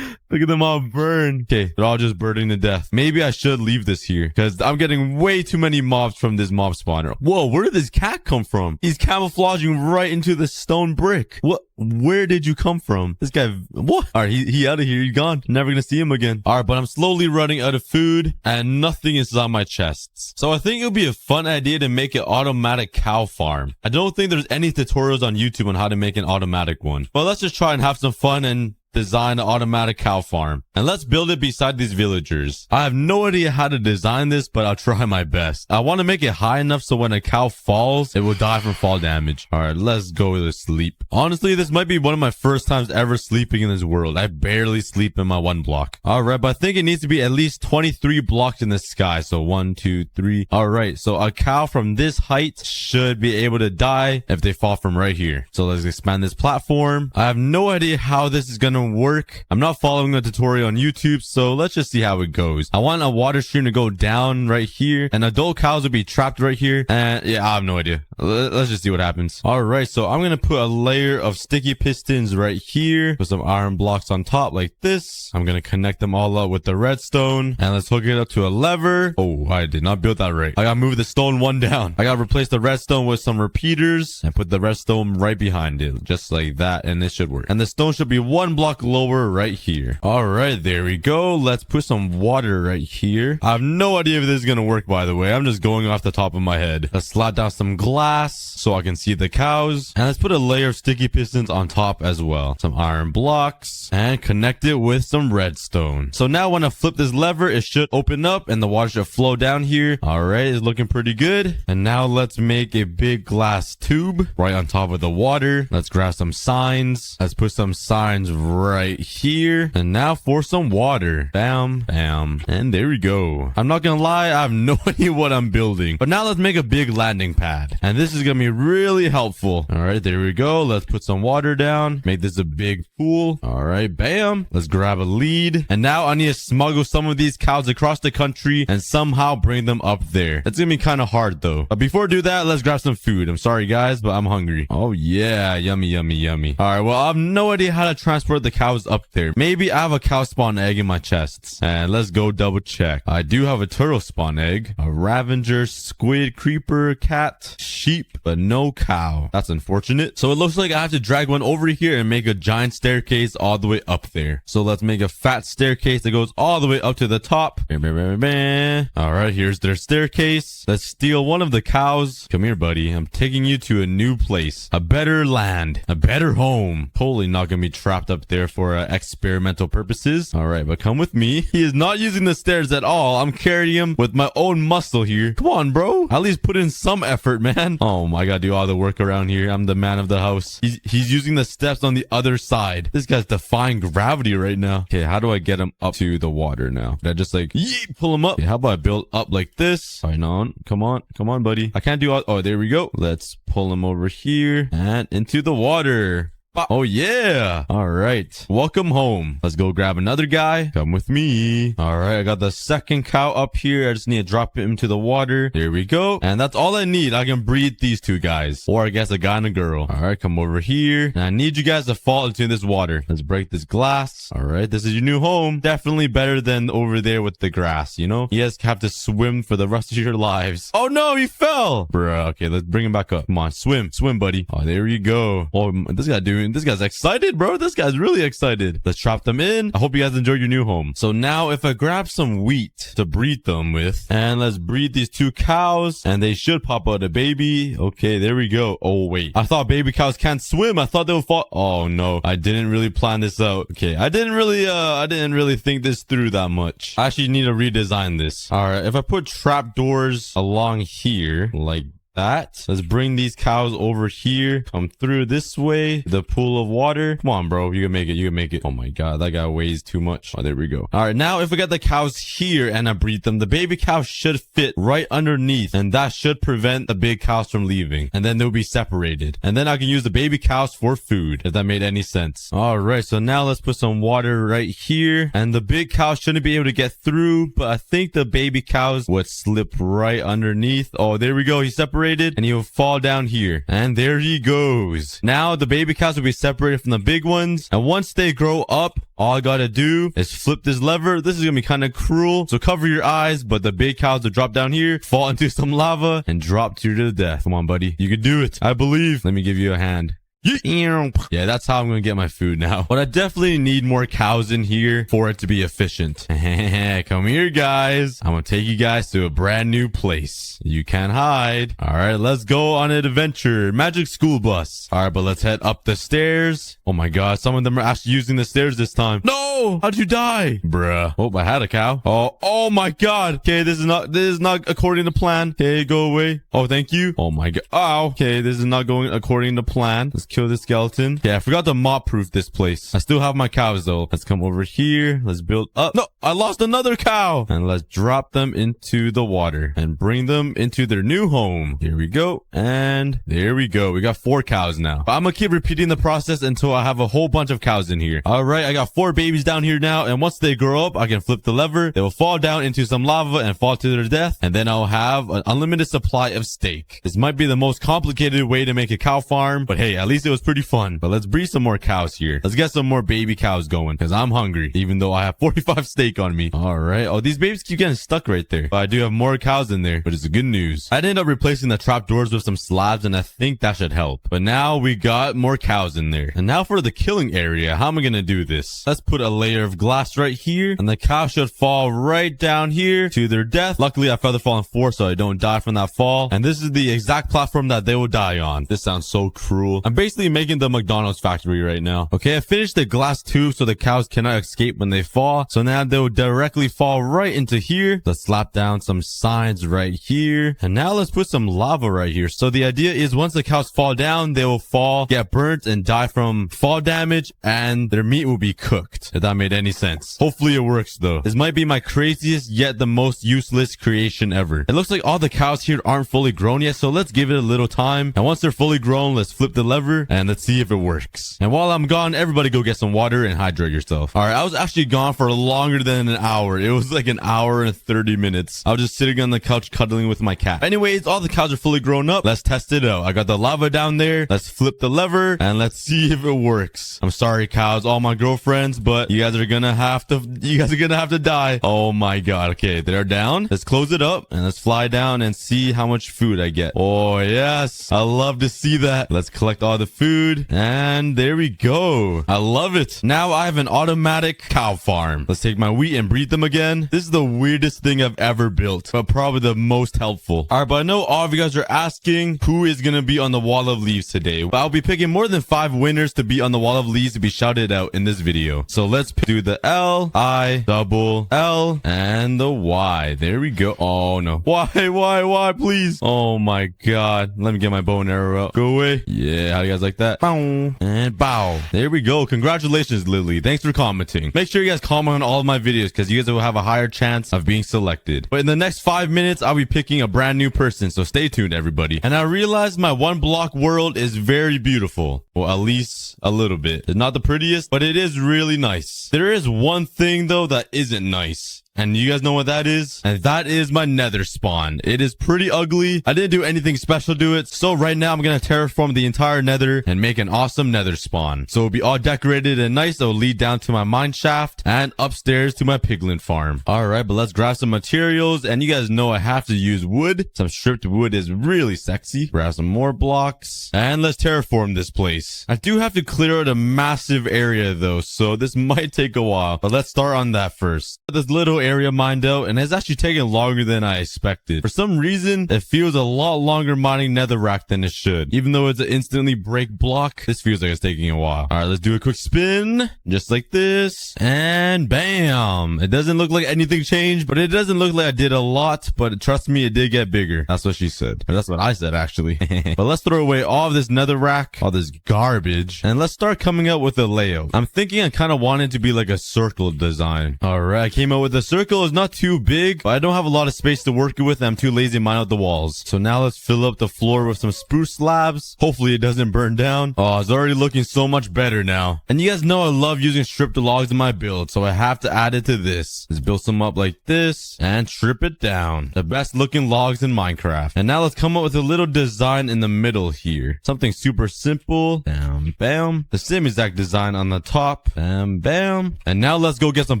Look at them all burn. Okay, they're all just burning to death. Maybe I should leave this here because I'm getting way too many mobs from this mob spawner. Whoa, where did this cat come from? He's camouflaging right into the stone brick. What? Where did you come from? This guy, what? All right, he out of here. He's gone. Never gonna see him again. All right, but I'm slowly running out of food and nothing is on my chests. So I think it would be a fun idea to make an automatic cow farm. I don't think there's any tutorials on YouTube on how to make an automatic one. But let's just try and have some fun and design an automatic cow farm. And let's build it beside these villagers. I have no idea how to design this, but I'll try my best. I want to make it high enough so when a cow falls, it will die from fall damage. All right, let's go to sleep. Honestly, this might be one of my first times ever sleeping in this world. I barely sleep in my 1 block. All right, but I think it needs to be at least 23 blocks in the sky. So 1, 2, 3. All right, so a cow from this height should be able to die if they fall from right here. So let's expand this platform. I have no idea how this is going to work. I'm not following a tutorial on YouTube, so let's just see how it goes. I want a water stream to go down right here, and adult cows will be trapped right here. And yeah, I have no idea. Let's just see what happens. All right, so I'm gonna put a layer of sticky pistons right here, put some iron blocks on top like this. I'm gonna connect them all up with the redstone, and let's hook it up to a lever. Oh, I did not build that right. I gotta move the stone one down. I gotta replace the redstone with some repeaters and put the redstone right behind it, just like that, and it should work. And the stone should be 1 block lower right here. All right, there we go. Let's put some water right here. I have no idea if this is gonna work, by the way. I'm just going off the top of my head. Let's slide down some glass so I can see the cows, and let's put a layer of sticky pistons on top as well. Some iron blocks and connect it with some redstone. So now when I flip this lever, it should open up and the water should flow down here. All right, it's looking pretty good. And now let's make a big glass tube right on top of the water. Let's grab some signs. Let's put some signs right here. And now for some water. Bam, bam. And there we go. I'm not gonna lie, I have no idea what I'm building. But now let's make a big landing pad. And this is gonna be really helpful. All right, there we go. Let's put some water down. Make this a big pool. All right, bam. Let's grab a lead. And now I need to smuggle some of these cows across the country and somehow bring them up there. That's gonna be kind of hard though. But before I do that, let's grab some food. I'm sorry guys, but I'm hungry. Oh yeah, yummy, yummy, yummy. All right, well, I have no idea how to transport the cows up there. Maybe I have a cow spawn egg in my chests. And let's go double check. I do have a turtle spawn egg, a Ravager, squid, creeper, cat, sheep, but no cow. That's unfortunate. So it looks like I have to drag one over here and make a giant staircase all the way up there. So let's make a fat staircase that goes all the way up to the top. All right, here's their staircase. Let's steal one of the cows. Come here, buddy. I'm taking you to a new place, a better land, a better home. Totally not gonna be trapped up there for experimental purposes. All right, but come with me. He is not using the stairs at all. I'm carrying him with my own muscle here. Come on, bro. At least put in some effort, man. Oh, I gotta do all the work around here. I'm the man of the house. He's using the steps on the other side. This guy's defying gravity right now. Okay, how do I get him up to the water now? Did I just like pull him up? Okay, how about I build up like this? All right, no, come on, buddy. I can't do all. Oh, there we go. Let's pull him over here and into the water. Oh yeah. All right. Welcome home. Let's go grab another guy. Come with me. All right. I got the second cow up here. I just need to drop him into the water. There we go. And that's all I need. I can breed these two guys. Or I guess a guy and a girl. All right. Come over here. And I need you guys to fall into this water. Let's break this glass. All right. This is your new home. Definitely better than over there with the grass, you know? You guys have to swim for the rest of your lives. Oh no, he fell. Bruh. Okay. Let's bring him back up. Come on. Swim. Swim, buddy. Oh, there you go. Oh, this guy doing mean, this guy's excited, bro. This guy's really excited. Let's trap them in. I hope you guys enjoyed your new home. So now if I grab some wheat to breed them with, and let's breed these 2 cows, and they should pop out a baby. Okay, there we go. Oh, wait. I thought baby cows can't swim. I thought they would fall. Oh, no. I didn't really plan this out. Okay, I didn't really think this through that much. I actually need to redesign this. All right, if I put trap doors along here, like that. Let's bring these cows over here. Come through this way. The pool of water. Come on, bro. You can make it. You can make it. Oh my god, that guy weighs too much. Oh, there we go. All right, now if we get the cows here and I breed them, the baby cows should fit right underneath, and that should prevent the big cows from leaving, and then they'll be separated, and then I can use the baby cows for food, if that made any sense. All right, so now let's put some water right here, and the big cows shouldn't be able to get through, but I think the baby cows would slip right underneath. Oh, there we go. He's separated, and he will fall down here, and there he goes. Now the baby cows will be separated from the big ones, and once they grow up, all I gotta do is flip this lever. This is gonna be kind of cruel, so cover your eyes, but the big cows will drop down here, fall into some lava, and drop to their death. Come on, buddy. You can do it. I believe. Let me give you a hand. Yeah, that's how I'm gonna get my food now. But I definitely need more cows in here for it to be efficient. Come here, guys. I'm gonna take you guys to a brand new place. You can't hide. All right, let's go on an adventure. Magic school bus. All right, but let's head up the stairs. Oh my god, some of them are actually using the stairs this time. No! How'd you die? Bruh. Oh, I had a cow. Oh my god. Okay, this is not according to plan. Okay, go away. Oh, thank you. Oh my god. Oh, okay, this is not going according to plan. Let's kill this skeleton. Yeah, I forgot to mop proof this place. I still have my cows though. Let's come over here. Let's build up. No, I lost another cow. And let's drop them into the water and bring them into their new home. Here we go. And there we go. We got 4 cows now. I'm gonna keep repeating the process until I have a whole bunch of cows in here. All right, I got 4 babies down here now. And once they grow up, I can flip the lever. They will fall down into some lava and fall to their death. And then I'll have an unlimited supply of steak. This might be the most complicated way to make a cow farm, but hey, at least it was pretty fun. But let's breed some more cows here. Let's get some more baby cows going, because I'm hungry, even though I have 45 steak on me. All right. Oh, these babies keep getting stuck right there. But I do have more cows in there, but it's good news. I ended up replacing the trap doors with some slabs, and I think that should help. But now we got more cows in there. And now for the killing area. How am I gonna do this? Let's put a layer of glass right here, and the cow should fall right down here to their death. Luckily, I feather fall in 4, so I don't die from that fall. And this is the exact platform that they will die on. This sounds so cruel. I'm basically making the McDonald's factory right now. Okay, I finished the glass tube so the cows cannot escape when they fall. So now they will directly fall right into here. Let's slap down some signs right here. And now let's put some lava right here. So the idea is once the cows fall down, they will fall, get burnt, and die from fall damage, and their meat will be cooked. If that made any sense. Hopefully it works though. This might be my craziest yet the most useless creation ever. It looks like all the cows here aren't fully grown yet, so let's give it a little time. And once they're fully grown, let's flip the lever and let's see if it works. And while I'm gone, everybody go get some water and hydrate yourself. All right, I was actually gone for longer than an hour. It was like an hour and 30 minutes. I was just sitting on the couch cuddling with my cat. Anyways, all the cows are fully grown up. Let's test it out. I got the lava down there. Let's flip the lever and let's see if it works. I'm sorry, cows, all my girlfriends, but you guys are gonna have to die. Oh my god. Okay, they're down. Let's close it up and let's fly down and see how much food I get. Oh yes, I love to see that. Let's collect all the food, and there we go. I love it. Now I have an automatic cow farm. Let's take my wheat and breed them again. This is the weirdest thing I've ever built, but probably the most helpful. All right, but I know all of you guys are asking who is gonna be on the wall of leaves today. I'll be picking more than 5 winners to be on the wall of leaves to be shouted out in this video. So let's do the L, I, double L, and the Y. There we go. Oh no. Why, please? Oh my god. Let me get my bow and arrow out. Go away. Yeah, how do you guys like that? Bow. And bow. There we go. Congratulations, Lily. Thanks for commenting. Make sure you guys comment on all of my videos because you guys will have a higher chance of being selected. But in the next 5 minutes, I'll be picking a brand new person. So stay tuned, everybody. And I realized my 1-block world is very beautiful. Well, at least a little bit. It's not the prettiest, but it is really nice. There is one thing though that isn't nice. And you guys know what that is? And that is my nether spawn. It is pretty ugly. I didn't do anything special to it. So right now I'm going to terraform the entire nether and make an awesome nether spawn. So it'll be all decorated and nice. It'll lead down to my mine shaft and upstairs to my piglin farm. All right, but let's grab some materials. And you guys know I have to use wood. Some stripped wood is really sexy. Grab some more blocks and let's terraform this place. nice. I do have to clear out a massive area though, so this might take a while. But let's start on that first. This little area mined out, and it's actually taking longer than I expected. For some reason, it feels a lot longer mining netherrack than it should. Even though it's an instantly break block, this feels like it's taking a while. All right, let's do a quick spin. Just like this. And bam. It doesn't look like anything changed, but it doesn't look like I did a lot. But trust me, it did get bigger. That's what she said. Or that's what I said, actually. But let's throw away all of this netherrack, all this garbage, and let's start coming out with a layout. I'm thinking I kind of want it to be like a circle design. All right, I came out with a circle. It's not too big, but I don't have a lot of space to work with. I'm too lazy to mine out the walls. So now let's fill up the floor with some spruce slabs. Hopefully it doesn't burn down. Oh, it's already looking so much better now. And you guys know I love using stripped logs in my build, so I have to add it to this. Let's build some up like this and strip it down. The best looking logs in Minecraft. And now let's come up with a little design in the middle here. Something super simple. Bam, bam. The same exact design on the top. Bam, bam. And now let's go get some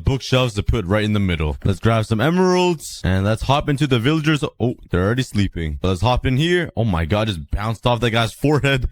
bookshelves to put right in the middle. Let's grab some emeralds and let's hop into the villagers. Oh, they're already sleeping. Let's hop in here. Oh my god, just bounced off that guy's forehead.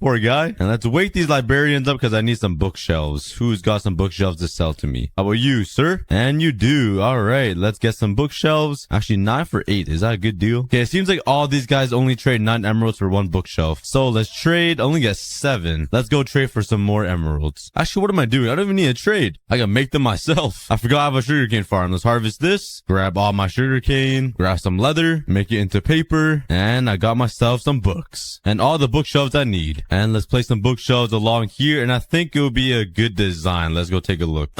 Poor guy. And let's wake these librarians up because I need some bookshelves. Who's got some bookshelves to sell to me? How about you, sir? And you do. All right, let's get some bookshelves. Actually, 9 for 8. Is that a good deal? Okay, it seems like all these guys only trade 9 emeralds for 1 bookshelf. So let's trade. Only get 7. Let's go trade for some more emeralds. Actually, what am I doing? I don't even need a trade. I can make them myself. I forgot I have a sugarcane farm. Let's harvest this. Grab all my sugarcane. Grab some leather. Make it into paper. And I got myself some books. And all the bookshelves I need. And let's place some bookshelves along here. And I think it will be a good design. Let's go take a look.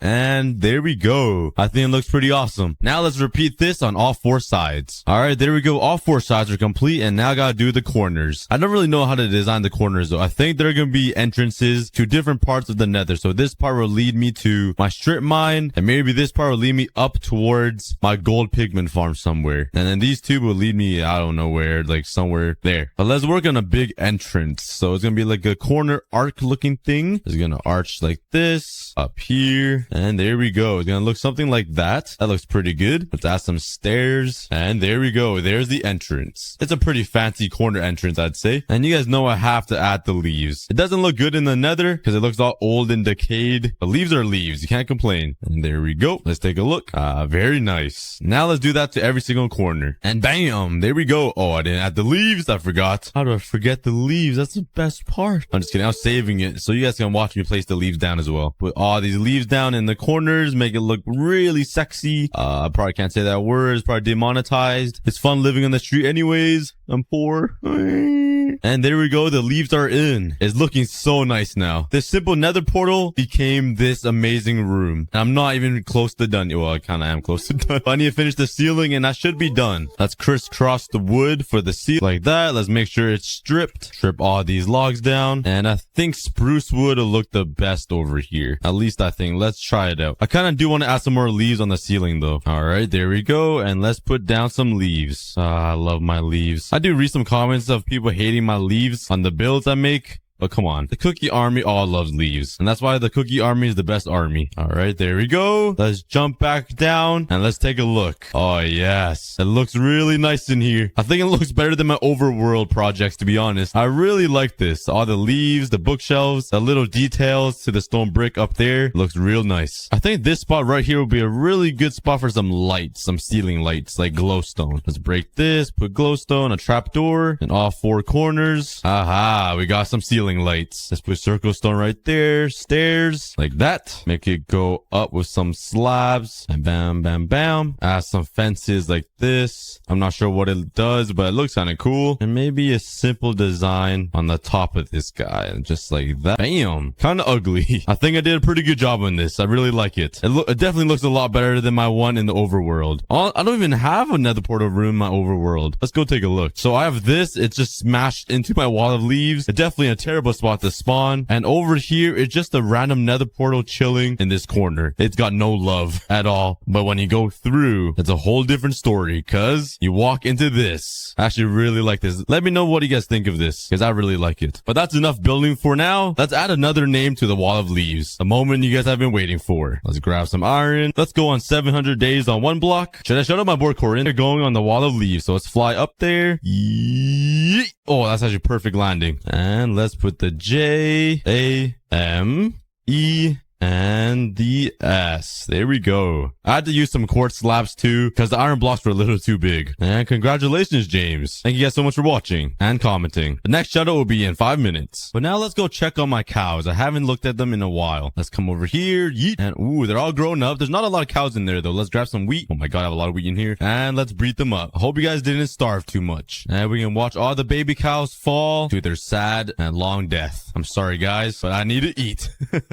And there we go. I think it looks pretty awesome. Now let's repeat this on all 4 sides. All right, there we go. All 4 sides are complete. And now I gotta do the corners. I don't really know how to design the corners though. I think there are gonna be entrances to different parts of the nether. So this part will lead me to my strip mine. And maybe this part will lead me up towards my gold pigment farm somewhere. And then these 2 will lead me, I don't know where, like somewhere there. But let's work on a big entrance. So it's gonna be like a corner arc looking thing. It's gonna arch like this up here. And there we go. It's gonna look something like that. That looks pretty good. Let's add some stairs. And there we go. There's the entrance. It's a pretty fancy corner entrance, I'd say. And you guys know I have to add the leaves. It doesn't look good in the nether because it looks all old and decayed. But leaves are leaves. You can't complain. And there we go. Let's take a look. Very nice. Now let's do that to every single corner. And bam, there we go. Oh, I didn't add the leaves. I forgot. How do I forget the leaves? That's the best part. I'm just kidding. I'm saving it so you guys can watch me place the leaves down as well. Put all these leaves down in the corners. Make it look really sexy. I probably can't say that word. It's probably demonetized. It's fun living on the street anyways. I'm poor. And there we go. The leaves are in. It's looking so nice now. This simple nether portal became this amazing room. And I'm not even close to done. Well, I kind of am close to done. I need to finish the ceiling and I should be done. Let's crisscross the wood for the ceiling like that. Let's make sure it's stripped. Strip all these logs down. And I think spruce wood will look the best over here. At least I think. Let's try it out. I kind of do want to add some more leaves on the ceiling though. All right, there we go. And let's put down some leaves. I love my leaves. I do read some comments of people hating my leaves on the builds I make. But come on, the cookie army all loves leaves. And that's why the cookie army is the best army. All right, there we go. Let's jump back down and let's take a look. Oh, yes. It looks really nice in here. I think it looks better than my overworld projects, to be honest. I really like this. All the leaves, the bookshelves, the little details to the stone brick up there. Looks real nice. I think this spot right here will be a really good spot for some lights, some ceiling lights, like glowstone. Let's break this, put glowstone, a trapdoor in all 4 corners. Aha, we got some ceiling lights. Let's put circle stone right there. Stairs like that. Make it go up with some slabs and bam, bam, bam. Add some fences like this. I'm not sure what it does, but it looks kind of cool. And maybe a simple design on the top of this guy, just like that. Bam. Kind of ugly. I think I did a pretty good job on this. I really like it. It definitely looks a lot better than my one in the overworld. I don't even have a nether portal room in my overworld. Let's go take a look. So I have this. It's just smashed into my wall of leaves. It's definitely a terrible spot to spawn. And over here, it's just a random nether portal chilling in this corner. It's got no love at all. But when you go through, it's a whole different story because you walk into this. I actually really like this. Let me know what you guys think of this because I really like it. But that's enough building for now. Let's add another name to the wall of leaves. The moment you guys have been waiting for. Let's grab some iron. Let's go on 700 days on 1 block. Should I shut up my board, Corin? They're going on the wall of leaves. So let's fly up there. Yeet. Oh, that's actually perfect landing. And let's put the J, A, M, E, and the S. There we go. I had to use some quartz slabs too because the iron blocks were a little too big. And congratulations, James. Thank you guys so much for watching and commenting. The next shadow will be in 5 minutes. But now let's go check on my cows. I haven't looked at them in a while. Let's come over here. Yeet. And ooh, they're all grown up. There's not a lot of cows in there though. Let's grab some wheat. Oh my god, I have a lot of wheat in here. And let's breed them up. I hope you guys didn't starve too much. And we can watch all the baby cows fall to their sad and long death. I'm sorry guys, but I need to eat.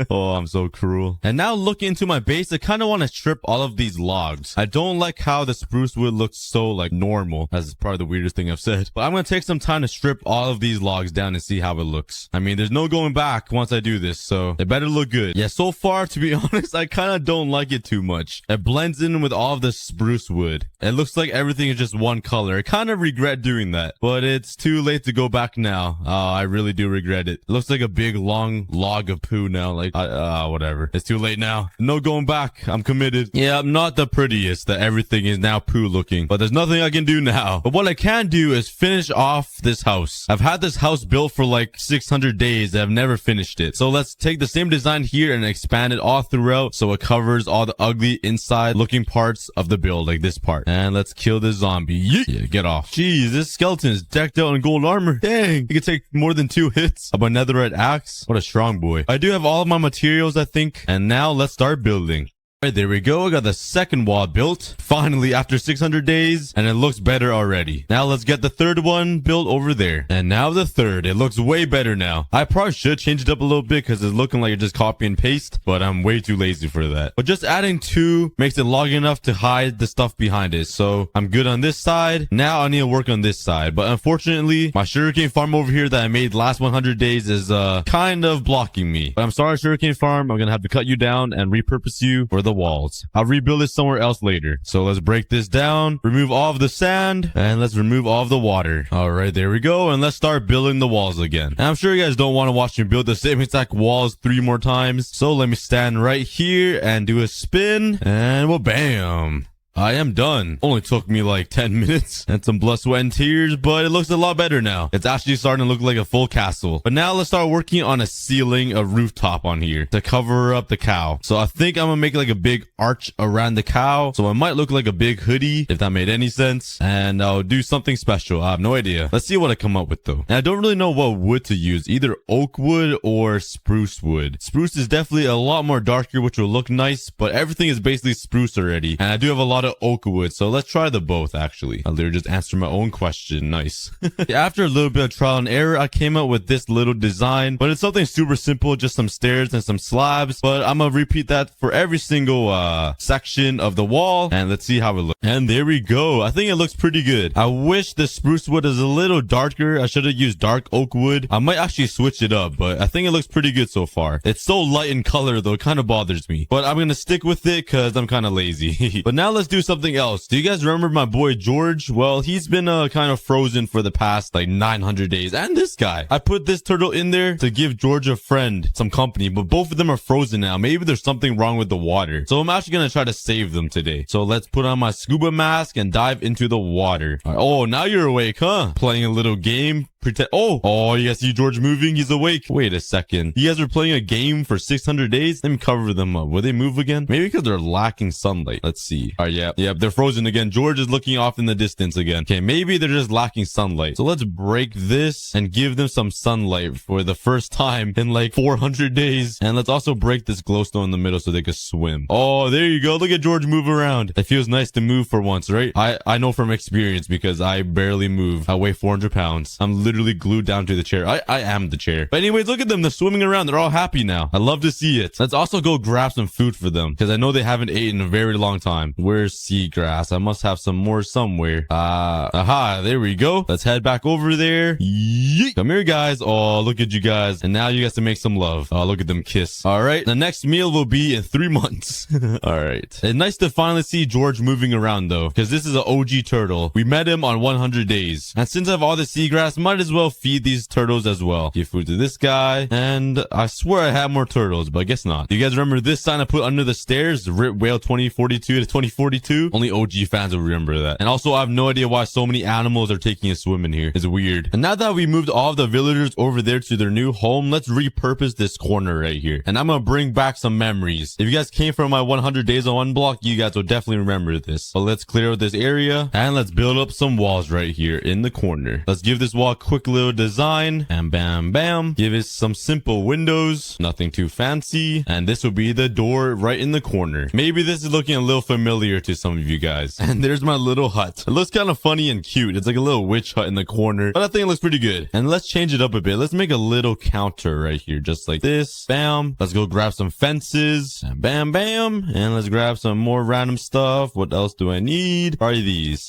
Oh, I'm so cruel. And now looking into my base, I kind of want to strip all of these logs. I don't like how the spruce wood looks so like normal. That's probably the weirdest thing I've said. But I'm going to take some time to strip all of these logs down and see how it looks. I mean, there's no going back once I do this, so it better look good. Yeah, so far, to be honest, I kind of don't like it too much. It blends in with all of the spruce wood. It looks like everything is just one color. I kind of regret doing that, but it's too late to go back now. I really do regret it. It looks like a big long log of poo now. Like, whatever. It's too late now. No going back. I'm committed. Yeah, I'm not the prettiest that everything is now poo looking, but there's nothing I can do now. But what I can do is finish off this house. I've had this house built for like 600 days and I've never finished it. So let's take the same design here and expand it all throughout so it covers all the ugly inside looking parts of the build, like this part. And let's kill this zombie. Yeet. Yeah, get off. Jeez, this skeleton is decked out in gold armor. Dang, he can take more than 2 hits of my netherite axe. What a strong boy. I do have all of my materials, I think. And now let's start building. All right, there we go. I got the second wall built finally after 600 days and it looks better already. Now let's get the third one built over there. And now the third. It looks way better now. I probably should change it up a little bit because it's looking like it's just copy and paste, but I'm way too lazy for that. But just adding 2 makes it long enough to hide the stuff behind it. So I'm good on this side. Now I need to work on this side. But unfortunately, my sugarcane farm over here that I made last 100 days is kind of blocking me. But I'm sorry, sugarcane farm. I'm going to have to cut you down and repurpose you for the walls. I'll rebuild it somewhere else later. So let's break this down, remove all of the sand, and let's remove all of the water. All right, there we go. And let's start building the walls again. And I'm sure you guys don't want to watch me build the same exact walls 3 more times. So let me stand right here and do a spin, and well, bam. I am done. Only took me like 10 minutes and some blood, sweat, and tears, but it looks a lot better now. It's actually starting to look like a full castle. But now let's start working on a ceiling, a rooftop on here to cover up the cow. So I think I'm gonna make like a big arch around the cow. So it might look like a big hoodie, if that made any sense. And I'll do something special. I have no idea. Let's see what I come up with though. And I don't really know what wood to use, either oak wood or spruce wood. Spruce is definitely a lot more darker, which will look nice, but everything is basically spruce already. And I do have a lot of oak wood, so let's try the both. Actually, I literally just answered my own question. Nice. After a little bit of trial and error, I came up with this little design, but it's something super simple, just some stairs and some slabs. But I'm gonna repeat that for every single section of the wall, and let's see how it looks. And there we go. I think it looks pretty good. I wish the spruce wood is a little darker. I should have used dark oak wood. I might actually switch it up, but I think it looks pretty good so far. It's so light in color though, it kind of bothers me, but I'm gonna stick with it because I'm kind of lazy. But now let's do something else. Do you guys remember my boy George? Well, he's been kind of frozen for the past like 900 days. And this guy, I put this turtle in there to give George a friend some company, but both of them are frozen now. Maybe there's something wrong with the water, so I'm actually gonna try to save them today. So let's put on my scuba mask and dive into the water. Right. Oh, now you're awake, huh? Playing a little game. Pretend. Oh, you guys see George moving? He's awake. Wait a second. You guys are playing a game for 600 days? Let me cover them up. Will they move again? Maybe because they're lacking sunlight. Let's see. All right, yeah, they're frozen again. George is looking off in the distance again. Okay, maybe they're just lacking sunlight. So let's break this and give them some sunlight for the first time in like 400 days. And let's also break this glowstone in the middle so they can swim. Oh, there you go. Look at George move around. It feels nice to move for once, right? I know from experience because I barely move. I weigh 400 pounds. I'm literally glued down to the chair. I am the chair. But anyways, look at them. They're swimming around. They're all happy now. I love to see it. Let's also go grab some food for them because I know they haven't eaten in a very long time. Where's seagrass? I must have some more somewhere. Aha, there we go. Let's head back over there. Yeet. Come here, guys. Oh, look at you guys. And now you guys to make some love. Oh, look at them kiss. All right. The next meal will be in 3 months. All right. It's nice to finally see George moving around though, because this is an OG turtle. We met him on 100 days. And since I have all the seagrass, might might as well feed these turtles as well. Give food to this guy. And I swear I have more turtles, but I guess not. Do you guys remember this sign I put under the stairs? Rip Whale 2042 to 2042. Only OG fans will remember that. And also, I have no idea why so many animals are taking a swim in here. It's weird. And now that we moved all of the villagers over there to their new home, let's repurpose this corner right here. And I'm gonna bring back some memories. If you guys came from my 100 days on one block, you guys will definitely remember this. But let's clear out this area and let's build up some walls right here in the corner. Let's give this wall a quick little design. And bam, bam. Give it some simple windows. Nothing too fancy. And this will be the door right in the corner. Maybe this is looking a little familiar to some of you guys. And there's my little hut. It looks kind of funny and cute. It's like a little witch hut in the corner, but I think it looks pretty good. And let's change it up a bit. Let's make a little counter right here, just like this. Bam. Let's go grab some fences. And bam, bam. And let's grab some more random stuff. What else do I need? Probably these.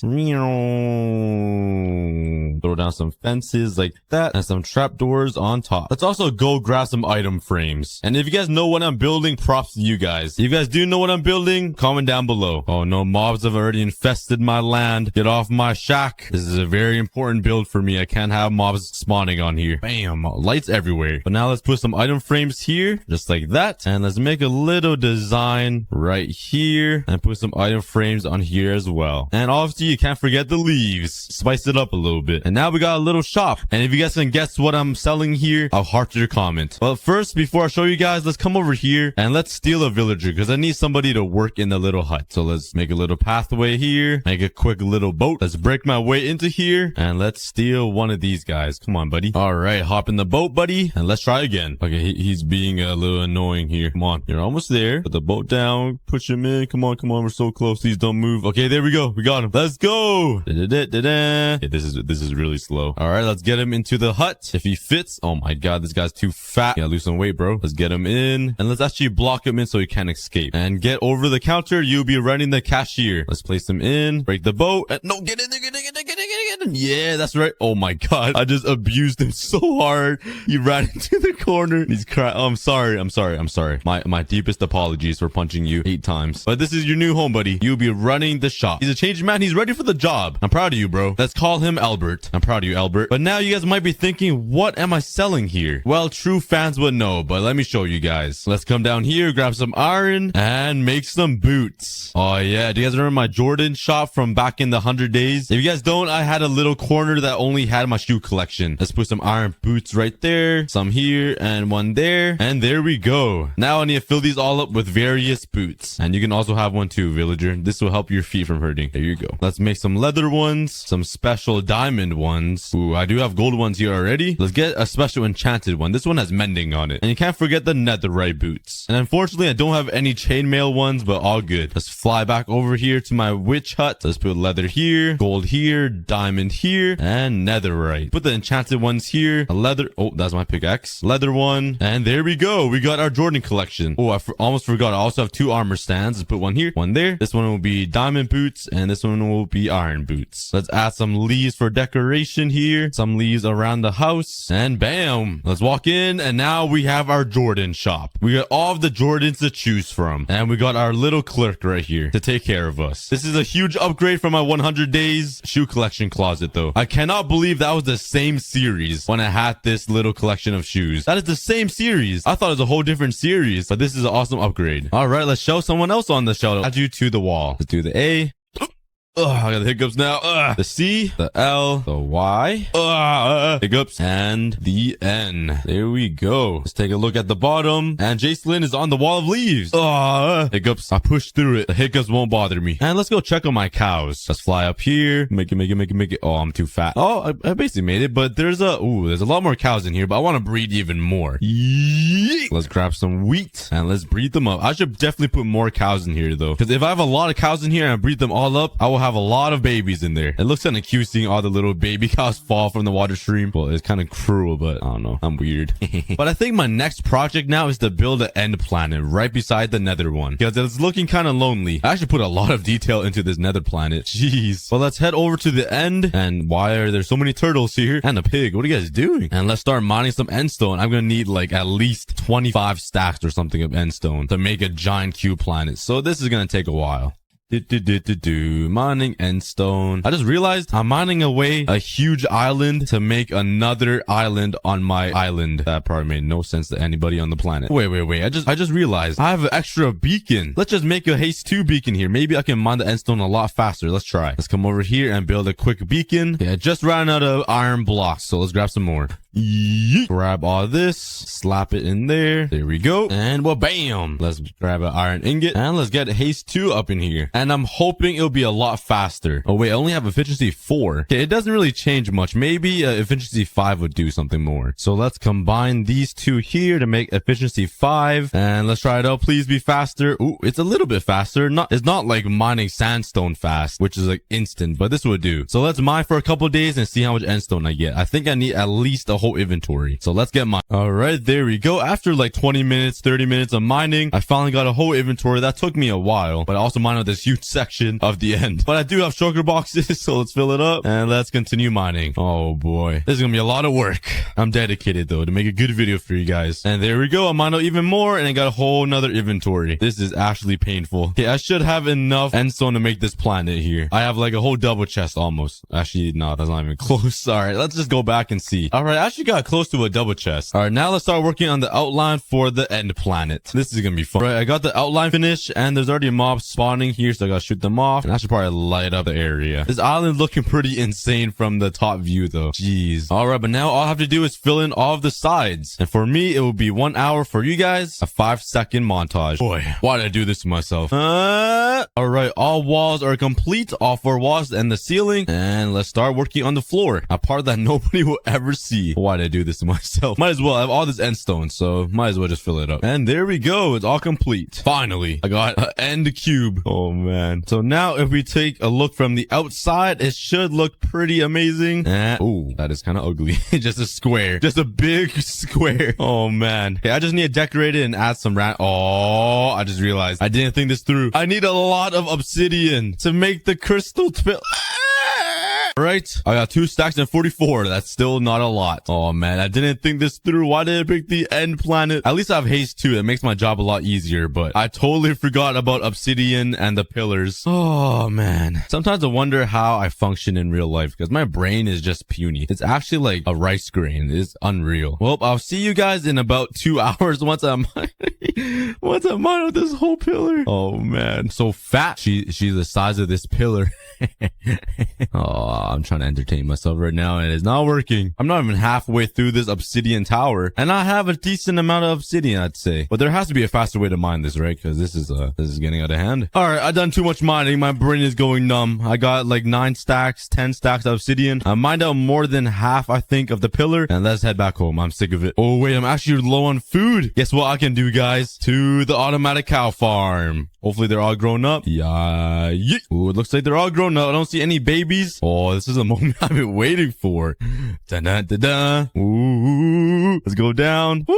Throw down some fences like that and some trapdoors on top. Let's also go grab some item frames. And if you guys know what I'm building, props to you guys. If you guys do know what I'm building, comment down below. Oh no, mobs have already infested my land. Get off my shack. This is a very important build for me. I can't have mobs spawning on here. Bam, lights everywhere. But now let's put some item frames here, just like that. And let's make a little design right here and put some item frames on here as well. And obviously you can't forget the leaves. Spice it up a little bit. And now we got a little shop. And if you guys can guess what I'm selling here, I'll heart your comment. But first, before I show you guys, let's come over here and let's steal a villager because I need somebody to work in the little hut. So let's make a little pathway here, make a quick little boat. Let's break my way into here and let's steal one of these guys. Come on, buddy. All right, hop in the boat, buddy, and let's try again. Okay, he's being a little annoying here. Come on, you're almost there. Put the boat down, push him in. Come on, we're so close. Please don't move. Okay, there we go. We got him. Let's go. Yeah, this is really slow. All right, let's get him into the hut. If he fits. Oh my god, this guy's too fat. Yeah, lose some weight, bro. Let's get him in and let's actually block him in so he can't escape. And get over the counter. You'll be running the cashier. Let's place him in. Break the boat. No, get in there. Get in. Yeah, that's right. Oh my god, I just abused him so hard. He ran into the corner. He's crying. Oh, I'm sorry. My deepest apologies for punching you 8 times. But this is your new home, buddy. You'll be running the shop. He's a changed man. He's ready for the job. I'm proud of you, bro. Let's call him Albert. I'm proud of you, Albert. But now you guys might be thinking, what am I selling here? Well, true fans would know, but let me show you guys. Let's come down here, grab some iron, and make some boots. Oh yeah, do you guys remember my Jordan shop from back in the 100 days? If you guys don't, I had a little corner that only had my shoe collection. Let's put some iron boots right there, some here, and one there. And there we go. Now I need to fill these all up with various boots. And you can also have one too, villager. This will help your feet from hurting. There you go. Let's make some leather ones, some special diamond ones. Ooh, I do have gold ones here already. Let's get a special enchanted one. This one has mending on it. And you can't forget the netherite boots. And unfortunately, I don't have any chainmail ones, but all good. Let's fly back over here to my witch hut. Let's put leather here, gold here, diamond here, and netherite. Put the enchanted ones here. A leather. Oh, that's my pickaxe. Leather one. And there we go. We got our Jordan collection. Oh, I almost forgot. I also have 2 armor stands. Let's put one here, one there. This one will be diamond boots, and this one will be iron boots. Let's add some leaves for decoration here. Some leaves around the house. And bam. Let's walk in, and now we have our Jordan shop. We got all of the Jordans to choose from. And we got our little clerk right here to take care of us. This is a huge upgrade from my 100 days shoe collection closet, though. I cannot believe that was the same series when I had this little collection of shoes. That is the same series. I thought it was a whole different series, but this is an awesome upgrade. All right, let's show someone else on the shelf. Add you to the wall. Let's do the A. I got the hiccups now. The C, the L, the Y, hiccups, and the N. There we go. Let's take a look at the bottom. And Jacelyn is on the wall of leaves. Hiccups. I pushed through it. The hiccups won't bother me. And let's go check on my cows. Let's fly up here. Make it. Oh, I'm too fat. Oh, I basically made it, but there's a lot more cows in here, but I want to breed even more. Yeet. Let's grab some wheat and let's breed them up. I should definitely put more cows in here, though, because if I have a lot of cows in here and I breed them all up, I will have a lot of babies in there. It looks kind of cute seeing all the little baby cows fall from the water stream. Well, it's kind of cruel, but I don't know. I'm weird. But I think my next project now is to build an end planet right beside the nether one, because it's looking kind of lonely. I should put a lot of detail into this nether planet. Jeez. Well, let's head over to the end. And why are there so many turtles here? And a pig. What are you guys doing? And let's start mining some endstone. I'm gonna need like at least 25 stacks or something of endstone to make a giant cube planet. So this is gonna take a while. Mining endstone. I just realized I'm mining away a huge island to make another island on my island. That probably made no sense to anybody on the planet. Wait. I just realized I have an extra beacon. Let's just make a haste 2 beacon here. Maybe I can mine the endstone a lot faster. Let's try. Let's come over here and build a quick beacon. Okay, I just ran out of iron blocks, so let's grab some more. Yeet. Grab all this, slap it in there. There we go. And well, bam. Let's grab an iron ingot and let's get haste 2 up in here. And I'm hoping it'll be a lot faster. Oh wait, I only have efficiency 4. Okay, it doesn't really change much. Maybe efficiency 5 would do something more. So let's combine these 2 here to make efficiency 5. And let's try it out. Please be faster. Ooh, it's a little bit faster. It's not like mining sandstone fast, which is like instant, but this would do. So let's mine for a couple days and see how much endstone I get. I think I need at least a whole inventory. So let's get mine. All right, there we go. After like 20 minutes, 30 minutes of mining, I finally got a whole inventory. That took me a while, but I also mined out this huge section of the end. But I do have shulker boxes, so let's fill it up and let's continue mining. Oh boy, this is gonna be a lot of work. I'm dedicated though to make a good video for you guys. And there we go. I mined out even more and I got a whole nother inventory. This is actually painful. Okay, I should have enough endstone to make this planet here. I have like a whole double chest almost. Actually, no, that's not even close. All right, let's just go back and see. All right, I actually got close to a double chest. All right, now let's start working on the outline for the end planet. This is gonna be fun. All right, I got the outline finished and there's already a mob spawning here, so I gotta shoot them off. And I should probably light up the area. This island looking pretty insane from the top view though. Jeez. All right, but now all I have to do is fill in all of the sides. And for me, it will be 1 hour. For you guys, a 5-second montage. Boy, why did I do this to myself? All right, all walls are complete. All 4 walls and the ceiling. And let's start working on the floor. A part that nobody will ever see. Why did I do this to myself? Might as well. I have all this endstone, so might as well just fill it up. And there we go. It's all complete. Finally, I got an end cube. Oh man. So now if we take a look from the outside, it should look pretty amazing. Oh, that is kind of ugly. Just a square. Just a big square. Oh man. Okay, I just need to decorate it and add some Oh, I just realized I didn't think this through. I need a lot of obsidian to make the crystal Right, I got 2 stacks and 44. That's still not a lot. Oh man, I didn't think this through. Why did I pick the end planet? At least I have haste 2. It makes my job a lot easier, but I totally forgot about obsidian and the pillars. Oh man. Sometimes I wonder how I function in real life because my brain is just puny. It's actually like a rice grain. It's unreal. Well, I'll see you guys in about 2 hours once I'm mining with this whole pillar. Oh man, so fat. She's the size of this pillar. Oh, I'm trying to entertain myself right now and it's not working. I'm not even halfway through this obsidian tower and I have a decent amount of obsidian, I'd say. But there has to be a faster way to mine this, right? Because this is getting out of hand. All right, I've done too much mining. My brain is going numb. I got like 9 stacks, 10 stacks of obsidian. I mined out more than half, I think, of the pillar. And let's head back home. I'm sick of it. Oh wait, I'm actually low on food. Guess what I can do, guys? To the automatic cow farm. Hopefully they're all grown up. Yeah. Ooh, it looks like they're all grown up. I don't see any babies. Oh, this is a moment I've been waiting for. Da-da-da-da. Ooh, let's go down. Woo!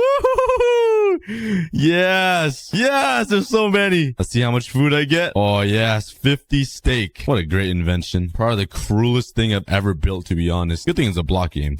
Yes. Yes, there's so many. Let's see how much food I get. Oh, yes. 50 steak. What a great invention. Probably the cruelest thing I've ever built, to be honest. Good thing it's a block game.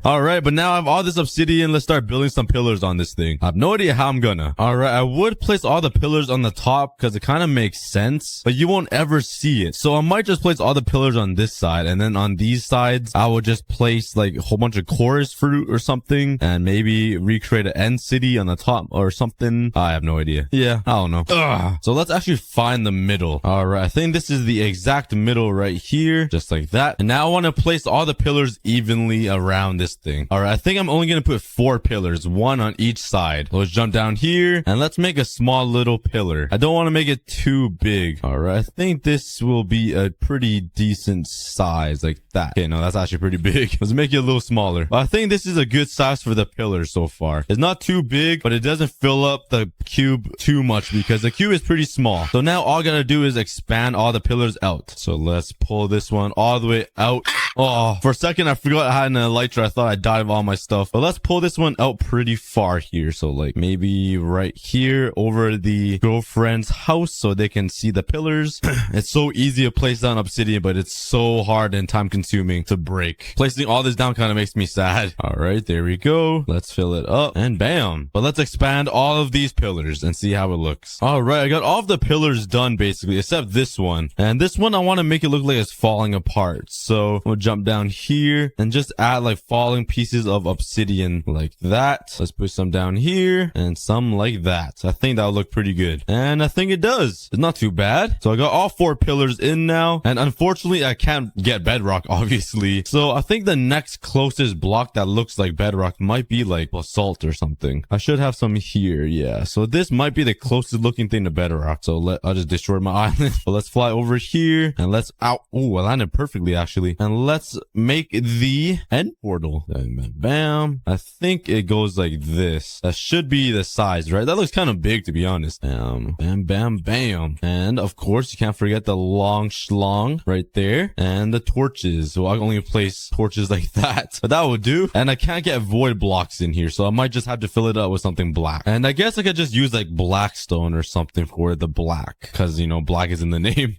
All right, but now I have all this obsidian. Let's start building some pillars on this thing. I have no idea how I'm gonna. All right, I would place all the pillars on the top because it kind of makes sense, but you won't ever see it. So I might just place all the pillars on this side, and then on these sides, I will just place like a whole bunch of chorus fruit or something, and maybe recreate an end city on the top or something. I have no idea. Yeah, I don't know. Ugh. So let's actually find the middle. All right, I think this is the exact middle right here, just like that. And now I want to place all the pillars evenly around this thing. All right, I think I'm only going to put 4 pillars, 1 on each side. Let's jump down here and let's make a small little pillar. I don't want to make it too big. All right, I think this will be a pretty decent size like that. Okay, no, that's actually pretty big. Let's make it a little smaller. But I think this is a good size for the pillars so far. It's not too big, but it doesn't fill up the cube too much because the cube is pretty small. So now all I gotta do is expand all the pillars out. So let's pull this one all the way out. Oh, for a second, I forgot I had an elytra. I thought I died of all my stuff. But let's pull this one out pretty far here. So like maybe right here over the girlfriend's house so they can see the pillars. It's so easy to place down obsidian, but it's so hard and time consuming to break. Placing all this down kind of makes me sad. All right, there we go. Let's fill it up and bam. But let's expand all of these pillars and see how it looks. All right, I got all of the pillars done basically, except this one. And this one, I want to make it look like it's falling apart. So we'll jump down here and just add like falling pieces of obsidian like that. Let's put some down here and some like that. I think that'll look pretty good. And I think it does. It's not too bad. So I got all 4 pillars in now. And unfortunately, I can't get bedrock, obviously. So I think the next closest block that looks like bedrock might be like basalt or something. I should have some here. Yeah. So this might be the closest looking thing to bedrock. So I'll just destroy my island. But let's fly over here and let's out. Oh, I landed perfectly actually. And let's make the end portal. Bam, bam, bam. I think it goes like this. That should be the size, right? That looks kind of big to be honest. Bam, bam, bam, bam. And of course, you can't forget the long schlong right there. And the torches. So I can only place torches like that. But that will do. And I can't get void blocks in here. So I might just have to fill it up with something black. And I guess I could just use like blackstone or something for the black. Because, you know, black is in the name.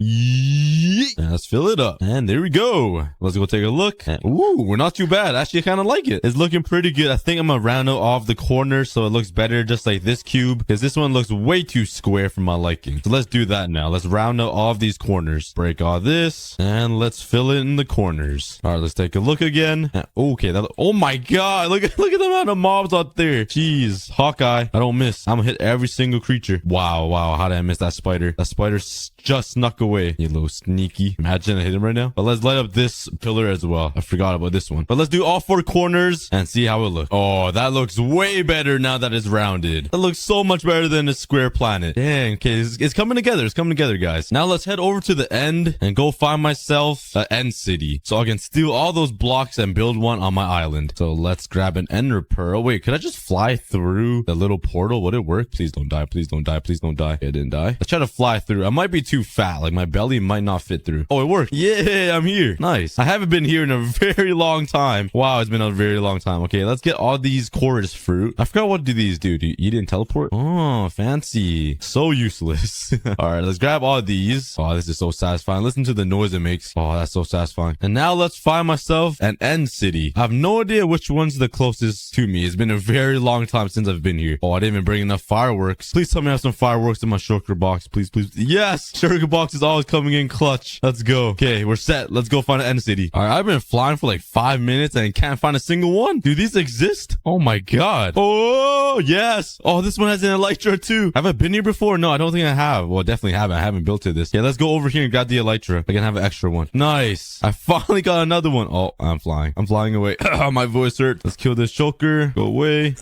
And let's fill it up. And there we go. Let's go take a look. And, ooh, we're not too bad. Actually, I kind of like it. It's looking pretty good. I think I'm going to round out all of the corners so it looks better just like this cube. Because this one looks way too square for my liking. So let's do that now. Let's round out all of these corners. Break all this. And let's fill it in the corners. All right, let's take a look again. And, okay. Oh my God. Look at the amount of mobs out there. Jeez. Hawkeye. I don't miss. I'm going to hit every single creature. Wow. Wow. How did I miss that spider? That spider just snuck away. You little sneaky. Imagine I hit him right now. But let's light up this pillar as well. I forgot about this one. But let's do all 4 corners and see how it looks. Oh, that looks way better now that it's rounded. That looks so much better than a square planet. Dang. Okay, it's coming together. It's coming together, guys. Now let's head over to the end and go find myself an end city so I can steal all those blocks and build one on my island. So let's grab an ender pearl. Wait, could I just fly through the little portal? Would it work? Please don't die. Please don't die. Please don't die. Okay, it didn't die. Let's try to fly through. I might be too fat. Like my belly might not fit through. Oh, it worked. Yeah, I'm here. Nice. I haven't been here in a very long time. Wow, it's been a very long time. Okay, let's get all these chorus fruit. I forgot what do these do. You didn't teleport? Oh, fancy. So useless. All right, let's grab all these. Oh, this is so satisfying. Listen to the noise it makes. Oh, that's so satisfying. And now let's find myself an end city. I have no idea which one's the closest to me. It's been a very long time since I've been here. Oh, I didn't even bring enough fireworks. Please tell me I have some fireworks in my shulker box. Please, please. Yes! Shulker box is always coming in clutch. Let's go. Okay, we're set. Let's go find an end city. All right, I've been flying for like 5 minutes and can't find a single one. Do these exist? Oh my God. Oh, yes. Oh, this one has an elytra too. Have I been here before? No, I don't think I have. Well, definitely haven't. I haven't built to this. Yeah, let's go over here and grab the elytra. I can have an extra one. Nice. I finally got another one. Oh, I'm flying. I'm flying away. My voice hurts. Let's kill this shulker. Go away.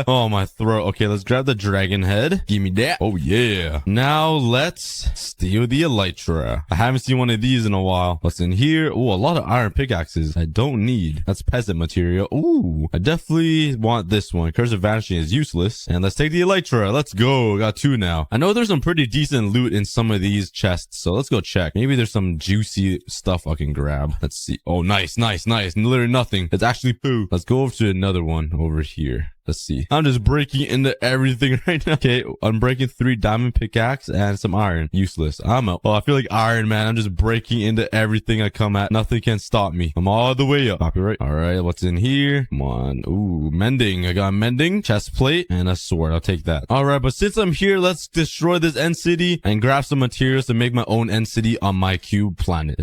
Oh, my throat. Okay, let's grab the dragon head. Give me that. Oh, yeah. Now let's steal the elytra. I haven't seen one of these in a while. What's in here? Oh, a lot of iron pickaxes I don't need. That's peasant material. Ooh, I definitely want this one. Curse of Vanishing is useless. And let's take the elytra. Let's go. Got 2 now. I know there's some pretty decent loot in some of these chests, so let's go check. Maybe there's some juicy stuff I can grab. Let's see. Oh, nice, nice, nice. Literally nothing. It's actually poo. Let's go over to another one over here. Let's see. I'm just breaking into everything right now. Okay, I'm breaking 3 diamond pickaxe and some iron. Useless. I'm out. Oh, I feel like Iron Man. I'm just breaking into everything I come at. Nothing can stop me. I'm all the way up. Copyright. All right, what's in here? Come on. Ooh, mending. I got mending, chest plate, and a sword. I'll take that. All right, but since I'm here, let's destroy this end city and grab some materials to make my own end city on my cube planet.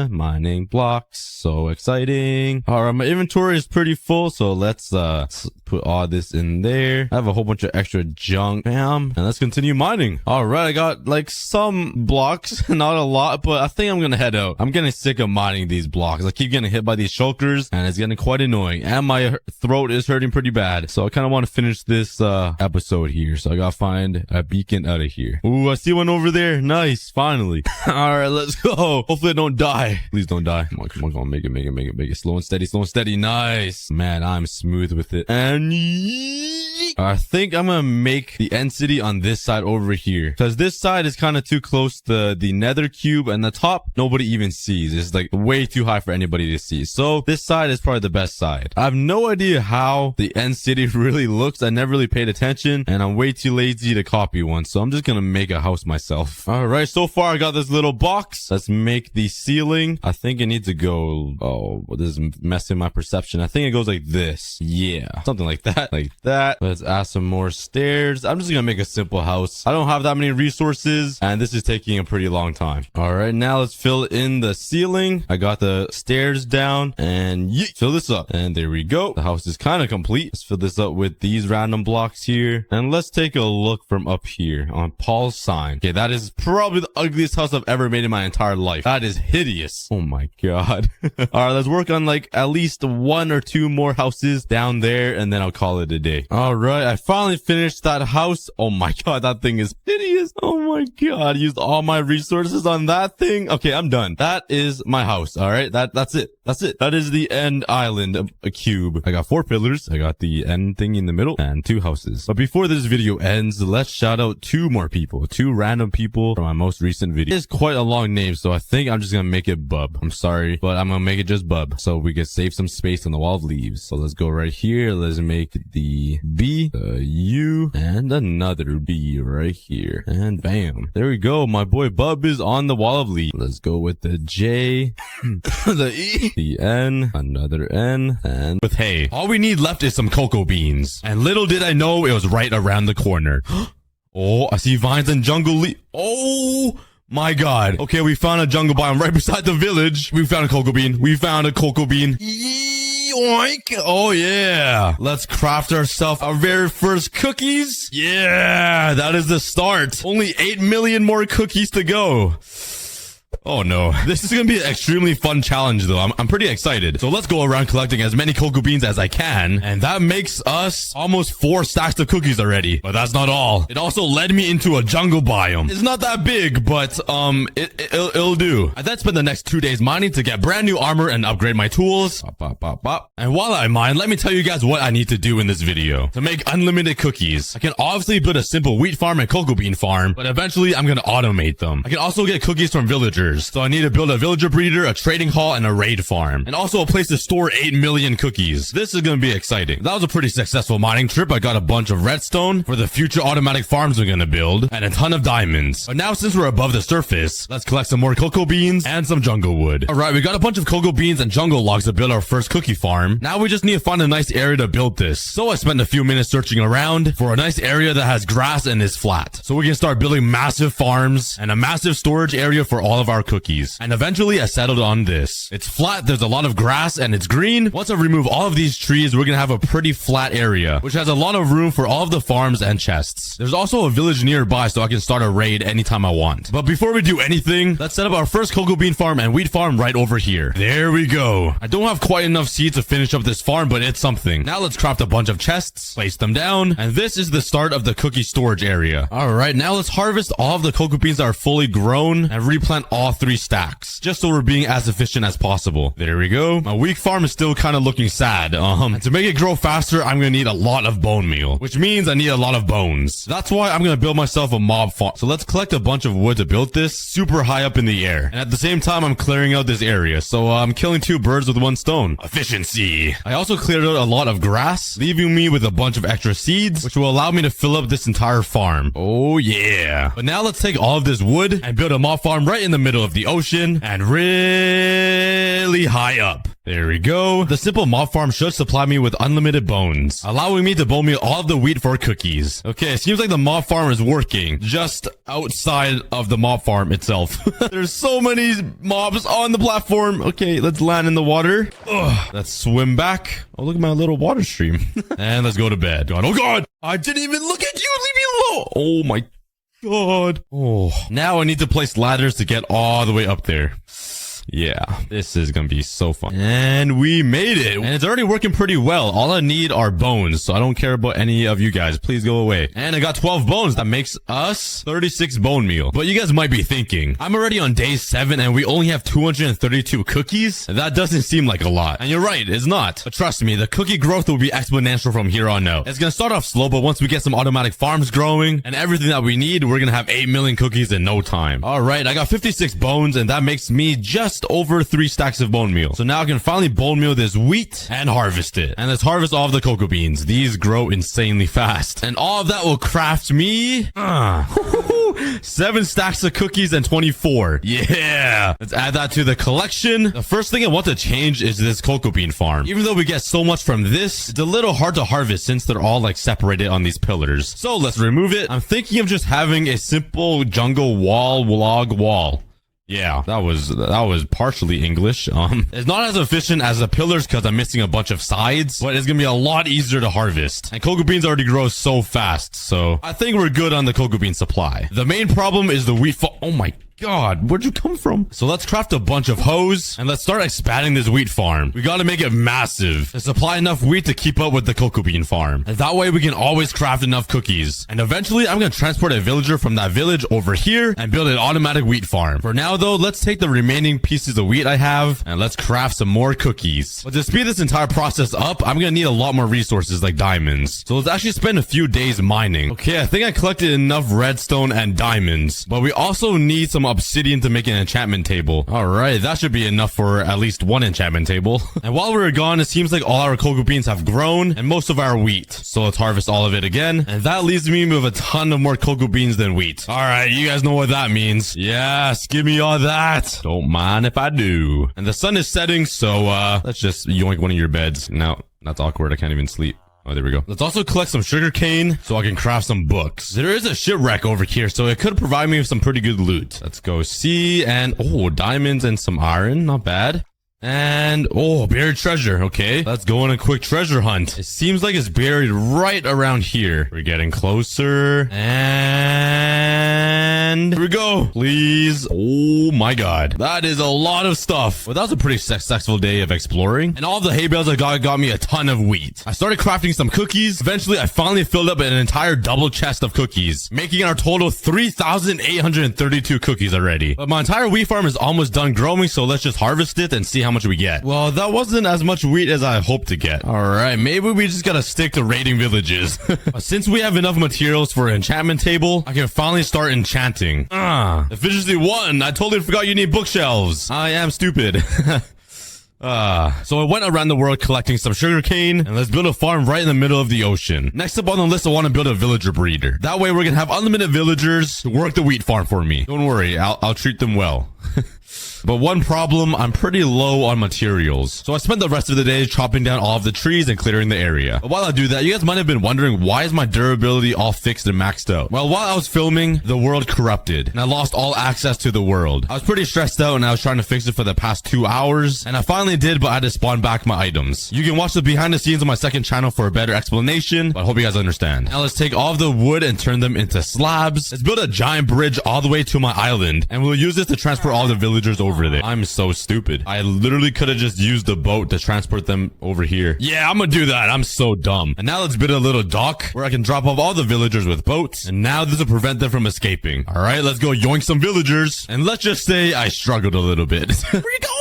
Mining blocks. So exciting. All right, my inventory is pretty full, so let's put all this in there. I have a whole bunch of extra junk. Bam. And let's continue mining. All right, I got like some blocks, not a lot, but I think I'm gonna head out. I'm getting sick of mining these blocks. I keep getting hit by these shulkers and it's getting quite annoying, and my throat is hurting pretty bad. So I kind of want to finish this episode here, so I gotta find a beacon out of here. Ooh, I see one over there. Nice, finally. All right, let's go. Hopefully I don't die. Please don't die. Come on, come on, come on. Make it. Slow and steady, slow and steady. Nice. Man, I'm smooth with it. And I think I'm gonna make the end city on this side over here, because this side is kind of too close to the nether cube, and the top nobody even sees. It's like way too high for anybody to see. So this side is probably the best side. I have no idea how the end city really looks. I never really paid attention, and I'm way too lazy to copy one, so I'm just gonna make a house myself. All right, so far I got this little box. Let's make the ceiling. I think it needs to go, oh, this is messing my perception. I think it goes like this. Yeah, something like that. Like that. Let's add some more stairs. I'm just gonna make a simple house. I don't have that many resources, and this is taking a pretty long time. All right, now let's fill in the ceiling. I got the stairs down, and fill this up. And there we go. The house is kind of complete. Let's fill this up with these random blocks here. And let's take a look from up here on Paul's sign. Okay, that is probably the ugliest house I've ever made in my entire life. That is hideous. Oh my god. All right, let's work on like at least 1 or 2 more houses down there, and then I'll call it a day. All right, I finally finished that house. Oh my god, that thing is hideous. Oh my god, used all my resources on that thing. Okay, I'm done. That is my house. All right, that's it. That's it. That is the end island of a cube. I got 4 pillars. I got the end thing in the middle and 2 houses. But before this video ends, let's shout out 2 more people, 2 random people from my most recent video. It's quite a long name, so I think I'm just gonna make it Bub. I'm sorry, but I'm gonna make it just Bub so we can save some space on the wall of leaves. So let's go right here. Let's make the B, the U, and another B right here. And bam. There we go. My boy Bub is on the wall of leaves. Let's go with the J, the E, the N, another N, and with hay. All we need left is some cocoa beans. And little did I know it was right around the corner. Oh, I see vines and jungle leaf. Oh my god. Okay, we found a jungle biome right beside the village. We found a cocoa bean. We found a cocoa bean. Yoink. Oh yeah. Let's craft ourselves our very first cookies. Yeah, that is the start. Only 8 million more cookies to go. Oh no, this is gonna be an extremely fun challenge though. I'm pretty excited. So let's go around collecting as many cocoa beans as I can. And that makes us almost 4 stacks of cookies already. But that's not all. It also led me into a jungle biome. It's not that big, but it'll do. I then spent the next 2 days mining to get brand new armor and upgrade my tools. Bop, bop, bop, bop. And while I mine, let me tell you guys what I need to do in this video to make unlimited cookies. I can obviously build a simple wheat farm and cocoa bean farm, but eventually I'm gonna automate them. I can also get cookies from villagers. So I need to build a villager breeder, a trading hall, and a raid farm. And also a place to store 8 million cookies. This is going to be exciting. That was a pretty successful mining trip. I got a bunch of redstone for the future automatic farms we're going to build, and a ton of diamonds. But now since we're above the surface, let's collect some more cocoa beans and some jungle wood. Alright, we got a bunch of cocoa beans and jungle logs to build our first cookie farm. Now we just need to find a nice area to build this. So I spent a few minutes searching around for a nice area that has grass and is flat. So we can start building massive farms and a massive storage area for all of our cookies. And eventually I settled on this. It's flat, there's a lot of grass, and it's green. Once I remove all of these trees, we're gonna have a pretty flat area, which has a lot of room for all of the farms and chests. There's also a village nearby, so I can start a raid anytime I want. But before we do anything, let's set up our first cocoa bean farm and wheat farm right over here. There we go. I don't have quite enough seeds to finish up this farm, but it's something. Now let's craft a bunch of chests, place them down, and this is the start of the cookie storage area. Alright, now let's harvest all of the cocoa beans that are fully grown and replant all 3 stacks, just so we're being as efficient as possible. There we go. My weak farm is still kind of looking sad. And to make it grow faster, I'm gonna need a lot of bone meal, which means I need a lot of bones. That's why I'm gonna build myself a mob farm. So let's collect a bunch of wood to build this super high up in the air. And at the same time, I'm clearing out this area. So I'm killing 2 birds with 1 stone. Efficiency. I also cleared out a lot of grass, leaving me with a bunch of extra seeds, which will allow me to fill up this entire farm. Oh yeah. But now let's take all of this wood and build a mob farm right in the middle of the ocean and really high up. There we go. The simple mob farm should supply me with unlimited bones, allowing me to bone meal all of the wheat for cookies. Okay, it seems like the mob farm is working just outside of the mob farm itself. There's so many mobs on the platform. Okay, let's land in the water. Ugh, let's swim back. Oh, look at my little water stream. And let's go to bed. God, oh god! I didn't even look at you! Leave me alone! Oh my god. Oh, now I need to place ladders to get all the way up there. Yeah, this is gonna be so fun. And we made it. And it's already working pretty well. All I need are bones, so I don't care about any of you guys. Please go away. And I got 12 bones. That makes us 36 bone meal. But you guys might be thinking, I'm already on day 7 and we only have 232 cookies? That doesn't seem like a lot. And you're right, it's not. But trust me, the cookie growth will be exponential from here on out. It's gonna start off slow, but once we get some automatic farms growing and everything that we need, we're gonna have 8 million cookies in no time. Alright, I got 56 bones and that makes me just over 3 stacks of bone meal. So now I can finally bone meal this wheat and harvest it. And let's harvest all of the cocoa beans. These grow insanely fast. And all of that will craft me 7 stacks of cookies and 24. Yeah. Let's add that to the collection. The first thing I want to change is this cocoa bean farm. Even though we get so much from this, it's a little hard to harvest since they're all like separated on these pillars. So let's remove it. I'm thinking of just having a simple jungle log wall. Yeah, that was partially English. It's not as efficient as the pillars because I'm missing a bunch of sides, but it's gonna be a lot easier to harvest. And cocoa beans already grow so fast, so I think we're good on the cocoa bean supply. The main problem is the wheat oh my God, where'd you come from? So let's craft a bunch of hoes and let's start expanding this wheat farm. We gotta make it massive to supply enough wheat to keep up with the cocoa bean farm. And that way we can always craft enough cookies. And eventually I'm gonna transport a villager from that village over here and build an automatic wheat farm. For now though, let's take the remaining pieces of wheat I have and let's craft some more cookies. But to speed this entire process up, I'm gonna need a lot more resources like diamonds. So let's actually spend a few days mining. Okay, I think I collected enough redstone and diamonds, but we also need some obsidian to make an enchantment table. All right, that should be enough for at least 1 enchantment table. And while we're gone, it seems like all our cocoa beans have grown and most of our wheat. So let's harvest all of it again. And that leaves me with a ton of more cocoa beans than wheat. All right, you guys know what that means. Yes, give me all that. Don't mind if I do. And the sun is setting, so let's just yoink one of your beds. Now, that's awkward. I can't even sleep. Oh, there we go. Let's also collect some sugar cane so I can craft some books. There is a shipwreck over here, so it could provide me with some pretty good loot. Let's go see. And diamonds and some iron. Not bad. And buried treasure. Okay, let's go on a quick treasure hunt. It seems like it's buried right around here. We're getting closer. And here we go. Please. Oh my God, that is a lot of stuff. Well, that was a pretty successful day of exploring. And all the hay bales I got me a ton of wheat. I started crafting some cookies. Eventually, I finally filled up an entire double chest of cookies, making our total 3,832 cookies already. But my entire wheat farm is almost done growing, so let's just harvest it and see how much we get. Well, that wasn't as much wheat as I hoped to get. All right, maybe we just gotta stick to raiding villages. Since we have enough materials for an enchantment table, I can finally start enchanting. Efficiency 1. I totally forgot you need bookshelves. I am stupid. So I went around the world collecting some sugarcane, and let's build a farm right in the middle of the ocean. Next up on the list, I want to build a villager breeder. That way we're gonna have unlimited villagers to work the wheat farm for me. Don't worry, I'll treat them well. But one problem, I'm pretty low on materials. So I spent the rest of the day chopping down all of the trees and clearing the area. But while I do that, you guys might have been wondering, why is my durability all fixed and maxed out? Well, while I was filming, the world corrupted and I lost all access to the world. I was pretty stressed out and I was trying to fix it for the past 2 hours. And I finally did, but I had to spawn back my items. You can watch the behind the scenes on my second channel for a better explanation, but I hope you guys understand. Now let's take all of the wood and turn them into slabs. Let's build a giant bridge all the way to my island. And we'll use this to transport all the villagers over there. I'm so stupid. I literally could have just used the boat to transport them over here. Yeah, I'm gonna do that. I'm so dumb. And now let's build a little dock where I can drop off all the villagers with boats. And now this will prevent them from escaping. All right, let's go yoink some villagers. And let's just say I struggled a little bit. Where are you going?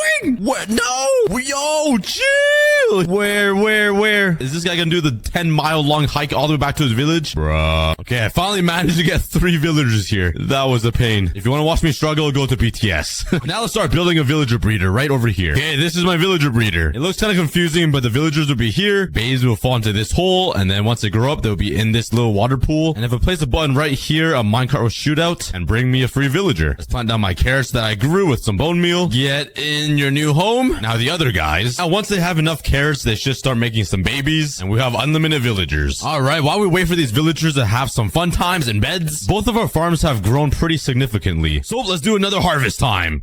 What? No! Yo, chill! Where? Is this guy gonna do the 10-mile long hike all the way back to his village? Bruh. Okay, I finally managed to get 3 villagers here. That was a pain. If you want to watch me struggle, go to BTS. Now let's start building a villager breeder right over here. Okay, this is my villager breeder. It looks kind of confusing, but the villagers will be here. Babes will fall into this hole, and then once they grow up, they'll be in this little water pool. And if I place a button right here, a minecart will shoot out and bring me a free villager. Let's plant down my carrots that I grew with some bone meal. Get in your new home. Now the other guys. Now once they have enough carrots, they should start making some babies, and we have unlimited villagers. All right, while we wait for these villagers to have some fun times in beds, both of our farms have grown pretty significantly. So let's do another harvest time.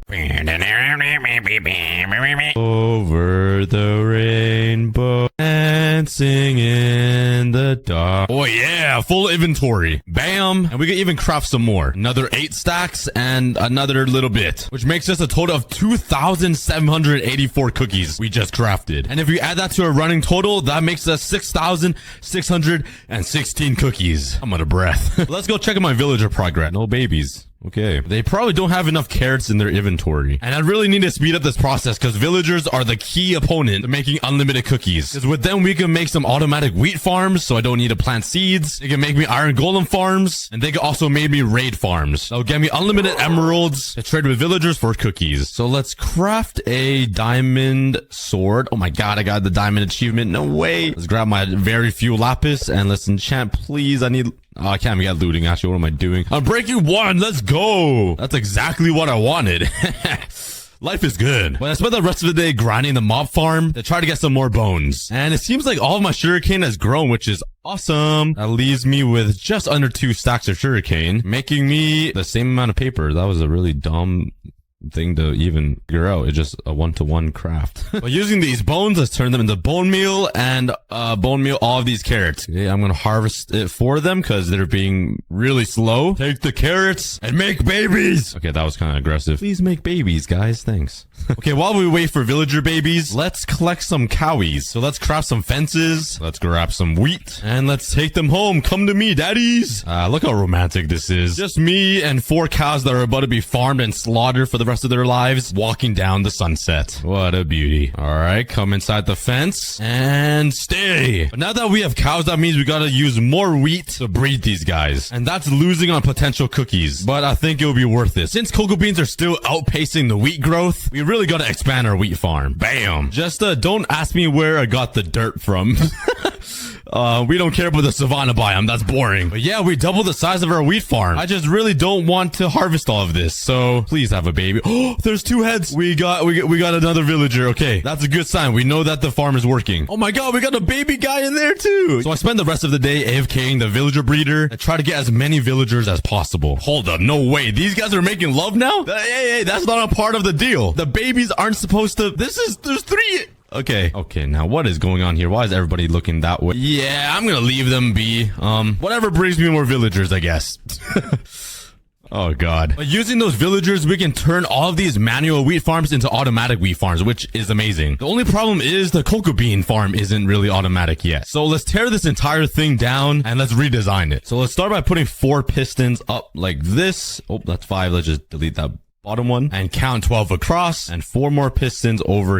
Over the rainbow, dancing in the Oh yeah, full inventory. Bam. And we can even craft some more. Another 8 stacks and another little bit, which makes us a total of 2,784 cookies we just crafted. And if we add that to a running total, that makes us 6,616 cookies. I'm out of breath. Let's go check out my villager progress. No babies. Okay. They probably don't have enough carrots in their inventory. And I really need to speed up this process because villagers are the key opponent to making unlimited cookies. Because with them, we can make some automatic wheat farms, so I don't need to plant seeds. They can make me iron golem farms, and they can also make me raid farms. That'll get me unlimited emeralds to trade with villagers for cookies. So let's craft a diamond sword. Oh my god, I got the diamond achievement. No way. Let's grab my very few lapis and let's enchant, please. I need... Oh, I can't get looting. Actually, what am I doing? I'm breaking 1. Let's go. That's exactly what I wanted. Life is good. But I spent the rest of the day grinding the mob farm to try to get some more bones. And it seems like all of my sugarcane has grown, which is awesome. That leaves me with just under 2 stacks of sugarcane, making me the same amount of paper. That was a really dumb thing to even figure out. It's just a 1-to-1 craft. But using these bones, let's turn them into bone meal and bone meal all of these carrots. Okay, I'm gonna harvest it for them because they're being really slow. Take the carrots and make babies. Okay, that was kind of aggressive. Please make babies, guys. Thanks. Okay, while we wait for villager babies, let's collect some cowies. So let's craft some fences. Let's grab some wheat and let's take them home. Come to me, daddies. Look how romantic this is. Just me and 4 cows that are about to be farmed and slaughtered for the rest of their lives, walking down the sunset. What a beauty. All right, come inside the fence and stay. But now that we have cows, that means we gotta use more wheat to breed these guys. And that's losing on potential cookies. But I think it'll be worth it. Since cocoa beans are still outpacing the wheat growth, we really gotta expand our wheat farm. Bam. Just don't ask me where I got the dirt from. We don't care about the savanna biome. That's boring. But yeah, we doubled the size of our wheat farm. I just really don't want to harvest all of this. So please have a baby. Oh, there's 2 heads. We got another villager. Okay, that's a good sign. We know that the farm is working. Oh my god, we got a baby guy in there too. So I spend the rest of the day AFKing the villager breeder and try to get as many villagers as possible. Hold up, no way. These guys are making love now? Hey, that's not a part of the deal. The babies aren't supposed to. There's 3. Okay, now what is going on here? Why is everybody looking that way? Yeah, I'm gonna leave them be. Whatever brings me more villagers, I guess. Oh god. But using those villagers, we can turn all of these manual wheat farms into automatic wheat farms, which is amazing. The only problem is the cocoa bean farm isn't really automatic yet. So let's tear this entire thing down and let's redesign it. So let's start by putting 4 pistons up like this. Oh, that's 5. Let's just delete that bottom one and count 12 across and 4 more pistons over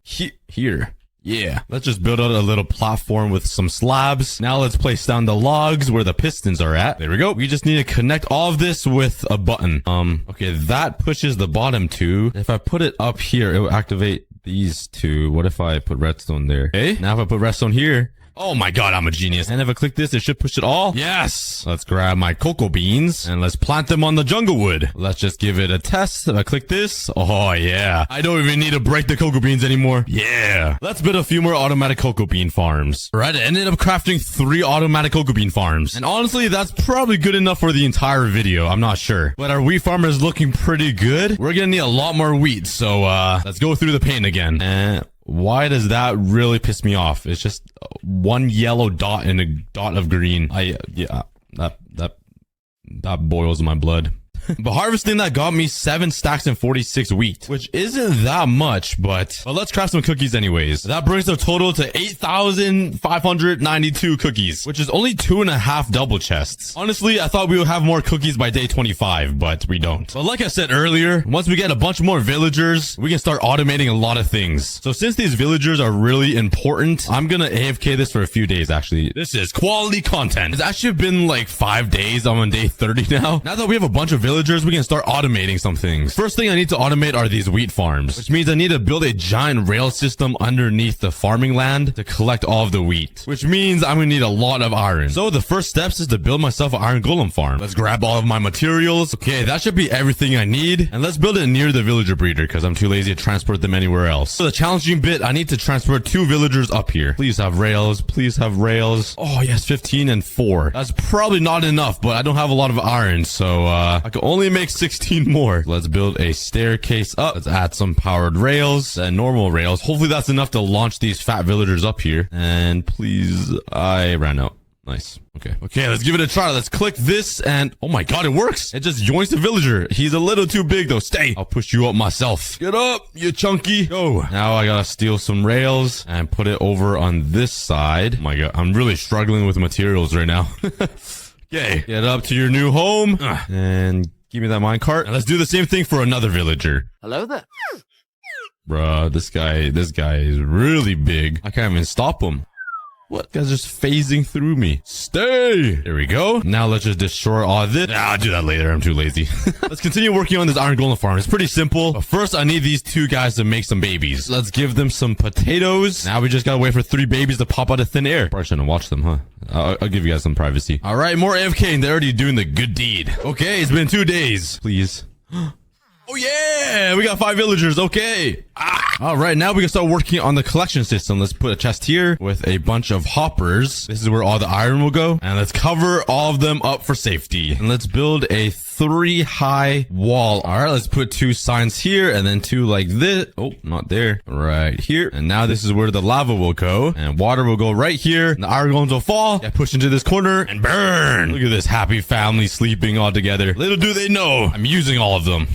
here. Yeah, let's just build out a little platform with some slabs. Now let's place down the logs where the pistons are at. There we go. We just need to connect all of this with a button. Okay, that pushes the bottom 2. If I put it up here, it will activate these 2. What if I put redstone there? Okay, now if I put redstone here. Oh my god, I'm a genius. And if I click this, it should push it all. Yes. Let's grab my cocoa beans and let's plant them on the jungle wood. Let's just give it a test. If I click this, oh yeah. I don't even need to break the cocoa beans anymore. Yeah. Let's build a few more automatic cocoa bean farms. Right, I ended up crafting 3 automatic cocoa bean farms. And honestly, that's probably good enough for the entire video. I'm not sure. But our wheat farm is looking pretty good. We're gonna need a lot more wheat. So let's go through the paint again. And why does that really piss me off? It's just 1 yellow dot and a dot of green. Yeah, that boils my blood. But harvesting that got me 7 stacks and 46 wheat, which isn't that much, but let's craft some cookies anyways. That brings the total to 8,592 cookies, which is only 2.5 double chests. Honestly, I thought we would have more cookies by day 25, but we don't. But like I said earlier, once we get a bunch more villagers, we can start automating a lot of things. So since these villagers are really important, I'm gonna AFK this for a few days actually. This is quality content. It's actually been like 5 days. I'm on day 30 now. Now that we have a bunch of villagers, we can start automating some things. First thing I need to automate are these wheat farms, which means I need to build a giant rail system underneath the farming land to collect all of the wheat, which means I'm gonna need a lot of iron. So the first steps is to build myself an iron golem farm. Let's grab all of my materials. Okay, that should be everything I need. And let's build it near the villager breeder because I'm too lazy to transport them anywhere else. So the challenging bit, I need to transfer 2 villagers up here. Please have rails. Please have rails. Oh yes, 15 and 4. That's probably not enough, but I don't have a lot of iron, so I can only make 16 more. Let's build a staircase up. Let's add some powered rails and normal rails. Hopefully that's enough to launch these fat villagers up here. And please, I ran out. Nice. Okay, let's give it a try. Let's click this and oh my god, it works. It just joins the villager. He's a little too big though. Stay. I'll push you up myself. Get up, you chunky. Go. Now I gotta steal some rails and put it over on this side. Oh my god, I'm really struggling with materials right now. Okay, get up to your new home and give me that minecart. And let's do the same thing for another villager. Hello there. Bruh, this guy is really big. I can't even stop him. What? Guy's just phasing through me. Stay! There we go. Now let's just destroy all this. I'll do that later. I'm too lazy. Let's continue working on this iron golem farm. It's pretty simple. But first, I need these two guys to make some babies. Let's give them some potatoes. Now we just gotta wait for 3 babies to pop out of thin air. Probably shouldn't watch them, huh? I'll give you guys some privacy. All right, more AFK and they're already doing the good deed. Okay, it's been 2 days. Please. Oh yeah, we got 5 villagers. Okay. All right, now we can start working on the collection system. Let's put a chest here with a bunch of hoppers. This is where all the iron will go. And let's cover all of them up for safety. And let's build a 3 high wall. All right, let's put 2 signs here and then 2 like this. Oh, not there. Right here. And now this is where the lava will go. And water will go right here. And the iron golems will fall. Get pushed into this corner and burn. Look at this happy family sleeping all together. Little do they know, I'm using all of them.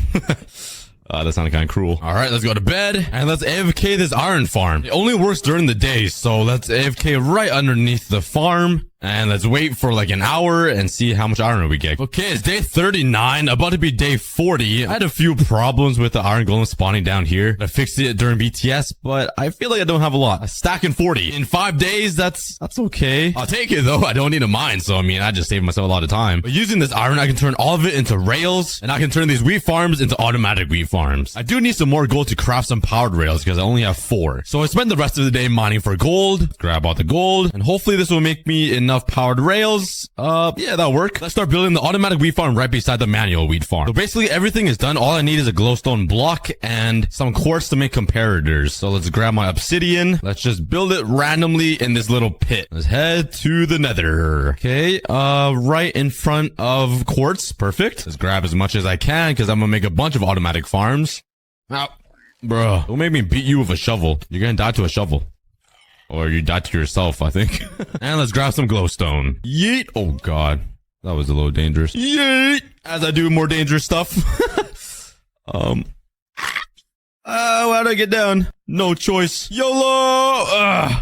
That sounded kind of cruel. All right, let's go to bed and let's AFK this iron farm. It only works during the day, so let's AFK right underneath the farm. And let's wait for like an hour and see how much iron we get. Okay, it's day 39, about to be day 40. I had a few problems with the iron golem spawning down here. I fixed it during BTS, but I feel like I don't have a lot. A stack in 40. In 5 days, that's okay. I'll take it though. I don't need a mine, so I mean, I just saved myself a lot of time. But using this iron, I can turn all of it into rails, and I can turn these wheat farms into automatic wheat farms. I do need some more gold to craft some powered rails because I only have 4. So I spend the rest of the day mining for gold, grab all the gold, and hopefully this will make me enough powered rails. Yeah, that'll work. Let's start building the automatic wheat farm right beside the manual wheat farm. So basically everything is done. All I need is a glowstone block and some quartz to make comparators. So let's grab my obsidian. Let's just build it randomly in this little pit. Let's head to the nether. Okay, right in front of quartz. Perfect. Let's grab as much as I can because I'm gonna make a bunch of automatic farms. Ow. Bruh, don't make me beat you with a shovel. You're gonna die to a shovel. Or you died to yourself, I think. And let's grab some glowstone. Yeet. Oh, God. That was a little dangerous. Yeet. As I do more dangerous stuff. How'd I get down? No choice. YOLO!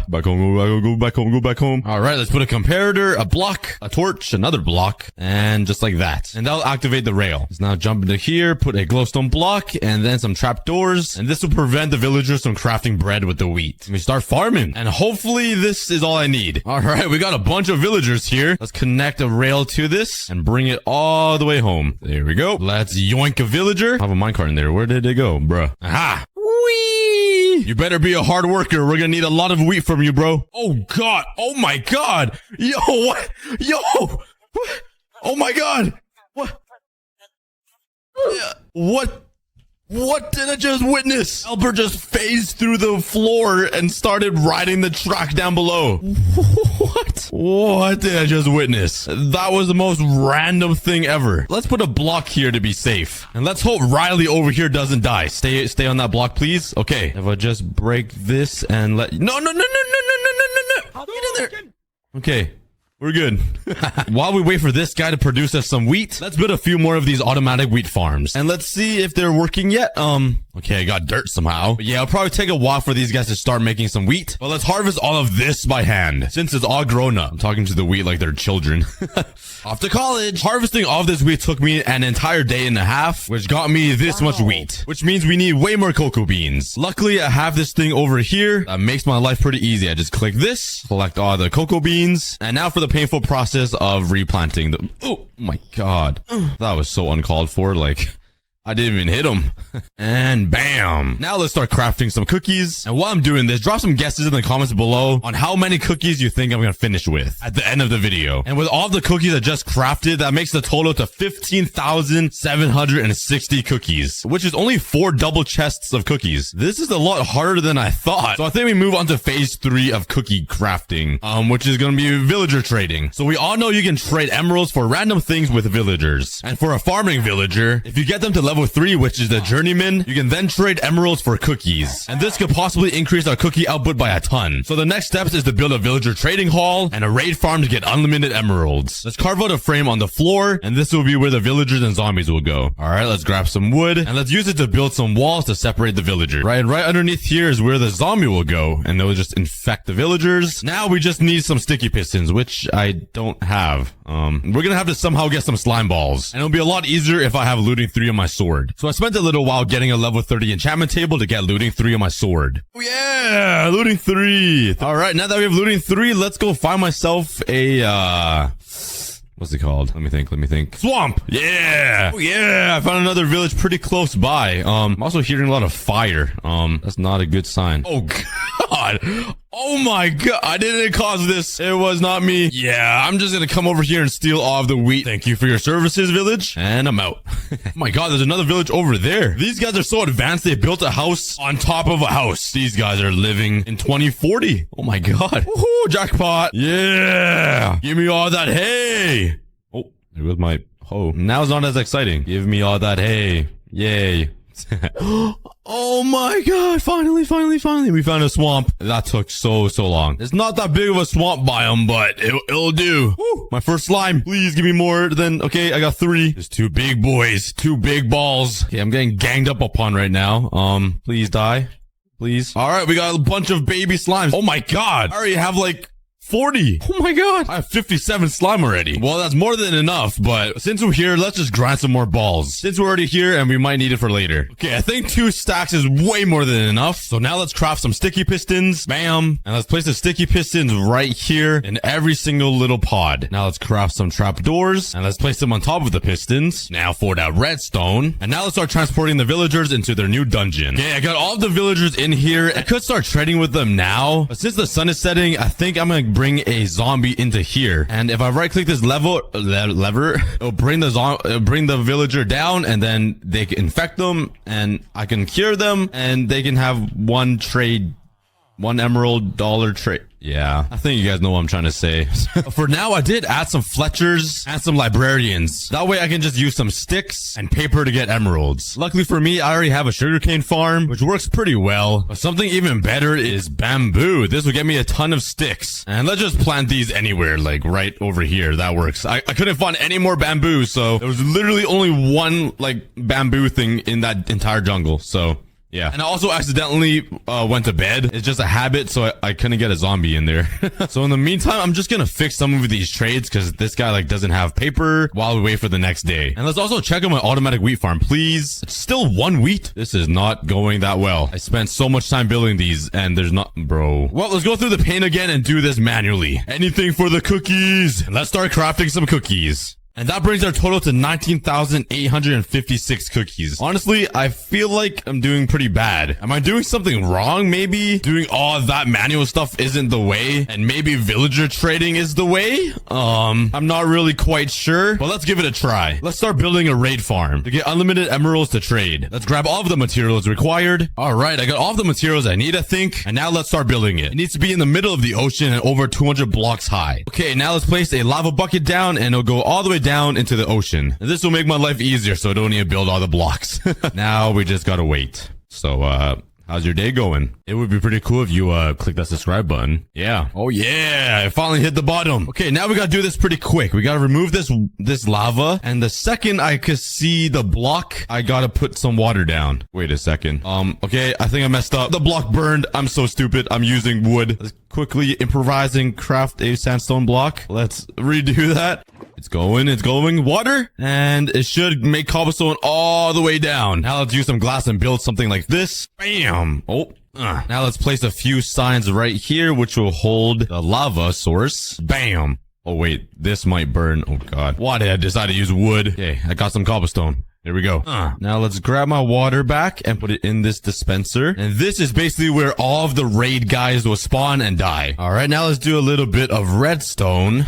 Back home, go back home. All right, let's put a comparator, a block, a torch, another block, and just like that. And that'll activate the rail. Let's now jump into here, put a glowstone block, and then some trapdoors. And this will prevent the villagers from crafting bread with the wheat. We start farming. And hopefully this is all I need. All right, we got a bunch of villagers here. Let's connect a rail to this and bring it all the way home. There we go. Let's yoink a villager. I have a minecart in there. Where did it go, bruh? Aha! Whee! You better be a hard worker. We're gonna need a lot of wheat from you, bro. Oh, God. Oh, my God. Yo, what? Yo! What? Oh, my God. What? What did I just witness? Albert just phased through the floor and started riding the track down below. What did I just witness? That was the most random thing ever. Let's put a block here to be safe. And let's hope Riley over here doesn't die. Stay on that block, please. Okay. If I just break this and let... No. Get in there. Okay. We're good. While we wait for this guy to produce us some wheat, let's build a few more of these automatic wheat farms. And let's see if they're working yet. Okay, I got dirt somehow. But yeah, it'll probably take a while for these guys to start making some wheat. But let's harvest all of this by hand, since it's all grown up. I'm talking to the wheat like they're children. Off to college. Harvesting all of this wheat took me an entire day and a half, which got me this much wheat, which means we need way more cocoa beans. Luckily, I have this thing over here that makes my life pretty easy. I just click this, collect all the cocoa beans, and now for the painful process of replanting them. Oh my God. That was so uncalled for. Like, I didn't even hit him. And bam. Now let's start crafting some cookies. And while I'm doing this, drop some guesses in the comments below on how many cookies you think I'm going to finish with at the end of the video. And with all the cookies I just crafted, that makes the total to 15,760 cookies, which is only 4 double chests of cookies. This is a lot harder than I thought. So I think we move on to phase 3 of cookie crafting, which is going to be villager trading. So we all know you can trade emeralds for random things with villagers. And for a farming villager, if you get them to level 3, which is the journeyman, you can then trade emeralds for cookies. And this could possibly increase our cookie output by a ton. So the next steps is to build a villager trading hall and a raid farm to get unlimited emeralds. Let's carve out a frame on the floor, and this will be where the villagers and zombies will go. All right, let's grab some wood, and let's use it to build some walls to separate the villagers. Right underneath here is where the zombie will go, and they'll just infect the villagers. Now we just need some sticky pistons, which I don't have. We're gonna have to somehow get some slime balls, and it'll be a lot easier if I have looting 3 on my sword. So I spent a little while getting a level 30 enchantment table to get looting 3 on my sword. Oh yeah, looting 3. All right, now that we have looting 3, let's go find myself a what's it called? Let me think. Swamp! Yeah! Oh yeah! I found another village pretty close by. I'm also hearing a lot of fire. That's not a good sign. Oh god! Oh my god! I didn't cause this. It was not me. Yeah, I'm just gonna come over here and steal all of the wheat. Thank you for your services, village. And I'm out. Oh my god, there's another village over there. These guys are so advanced, they built a house on top of a house. These guys are living in 2040. Oh my god. Woohoo! Jackpot! Yeah! Give me all that hay! Oh, there goes my hoe. Now it's not as exciting. Give me all that hay. Yay. Oh my god, finally, we found a swamp. That took so long. It's not that big of a swamp biome, but it'll do. Woo, my first slime. Please give me more than, okay, I got 3. There's 2 big boys, 2 big balls. Okay, I'm getting ganged up upon right now. Please die. Please. All right, we got a bunch of baby slimes. Oh my god, I already have like 40. Oh my god. I have 57 slime already. Well, that's more than enough, but since we're here, let's just grind some more balls. Since we're already here and we might need it for later. Okay, I think 2 stacks is way more than enough. So now let's craft some sticky pistons. Bam. And let's place the sticky pistons right here in every single little pod. Now let's craft some trapdoors and let's place them on top of the pistons. Now for that redstone. And now let's start transporting the villagers into their new dungeon. Okay, I got all the villagers in here. I could start trading with them now, but since the sun is setting, I think I'm gonna bring a zombie into here, and if I right click this lever, it'll bring the villager down, and then they can infect them, and I can cure them, and they can have 1 emerald dollar trade. Yeah, I think you guys know what I'm trying to say. For now, I did add some Fletchers and some librarians. That way I can just use some sticks and paper to get emeralds. Luckily for me, I already have a sugarcane farm, which works pretty well. But something even better is bamboo. This will get me a ton of sticks. And let's just plant these anywhere, like right over here. That works. I couldn't find any more bamboo, so there was literally only 1 like bamboo thing in that entire jungle. So yeah. And I also accidentally went to bed. It's just a habit, so I couldn't get a zombie in there. So in the meantime, I'm just gonna fix some of these trades because this guy like doesn't have paper while we wait for the next day. And let's also check on my automatic wheat farm, please. It's still 1 wheat. This is not going that well. I spent so much time building these and there's not, bro. Well, let's go through the pain again and do this manually. Anything for the cookies. And let's start crafting some cookies. And that brings our total to 19,856 cookies. Honestly, I feel like I'm doing pretty bad. Am I doing something wrong? Maybe doing all of that manual stuff isn't the way, and maybe villager trading is the way? I'm not really quite sure, but let's give it a try. Let's start building a raid farm to get unlimited emeralds to trade. Let's grab all of the materials required. All right, I got all of the materials I need, I think, and now let's start building it. It needs to be in the middle of the ocean and over 200 blocks high. Okay, now let's place a lava bucket down, and it'll go all the way down into the ocean. And this will make my life easier so I don't need to build all the blocks. Now we just gotta wait. So, how's your day going? It would be pretty cool if you click that subscribe button. Yeah. Oh yeah, I finally hit the bottom. Okay, now we gotta do this pretty quick. We gotta remove this lava, and the second I could see the block, I gotta put some water down. Wait a second. Okay, I think I messed up. The block burned. I'm so stupid. I'm using wood. Let's quickly improvise and craft a sandstone block. Let's redo that. It's going. Water. And it should make cobblestone all the way down. Now let's use some glass and build something like this. Bam. Oh. Now let's place a few signs right here, which will hold the lava source. Bam. Oh wait, this might burn. Oh god. Why did I decide to use wood? Okay, I got some cobblestone. There we go. Now let's grab my water back and put it in this dispenser. And this is basically where all of the raid guys will spawn and die. All right, now let's do a little bit of redstone.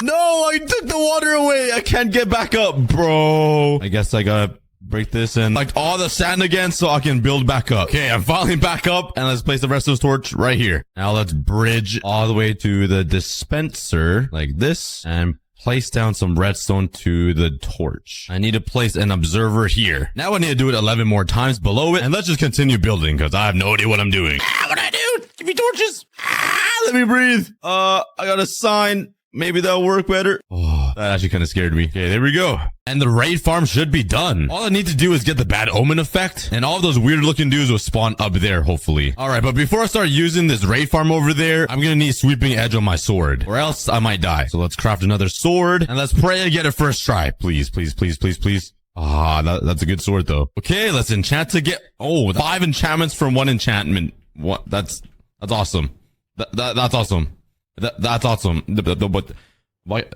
No, I took the water away. I can't get back up, bro. I guess I gotta break this and like all the sand again so I can build back up. Okay, I'm finally back up, and let's place the rest of the torch right here. Now let's bridge all the way to the dispenser like this and place down some redstone to the torch. I need to place an observer here. Now I need to do it 11 more times below it, and let's just continue building because I have no idea what I'm doing. What do I do? Give me torches. Let me breathe. I got a sign. Maybe that'll work better. Oh, that actually kind of scared me. Okay, there we go. And the raid farm should be done. All I need to do is get the bad omen effect, and all of those weird looking dudes will spawn up there, hopefully. All right, but before I start using this raid farm over there, I'm gonna need sweeping edge on my sword, or else I might die. So let's craft another sword, and let's pray I get it first try. Please, please, please, please, please. Ah, that's a good sword though. Okay, let's enchant to get, 5 enchantments from 1 enchantment. What? That's awesome. That's awesome. That's awesome. What?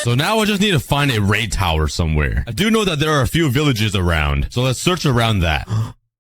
So now I just need to find a raid tower somewhere. I do know that there are a few villages around, so let's search around that.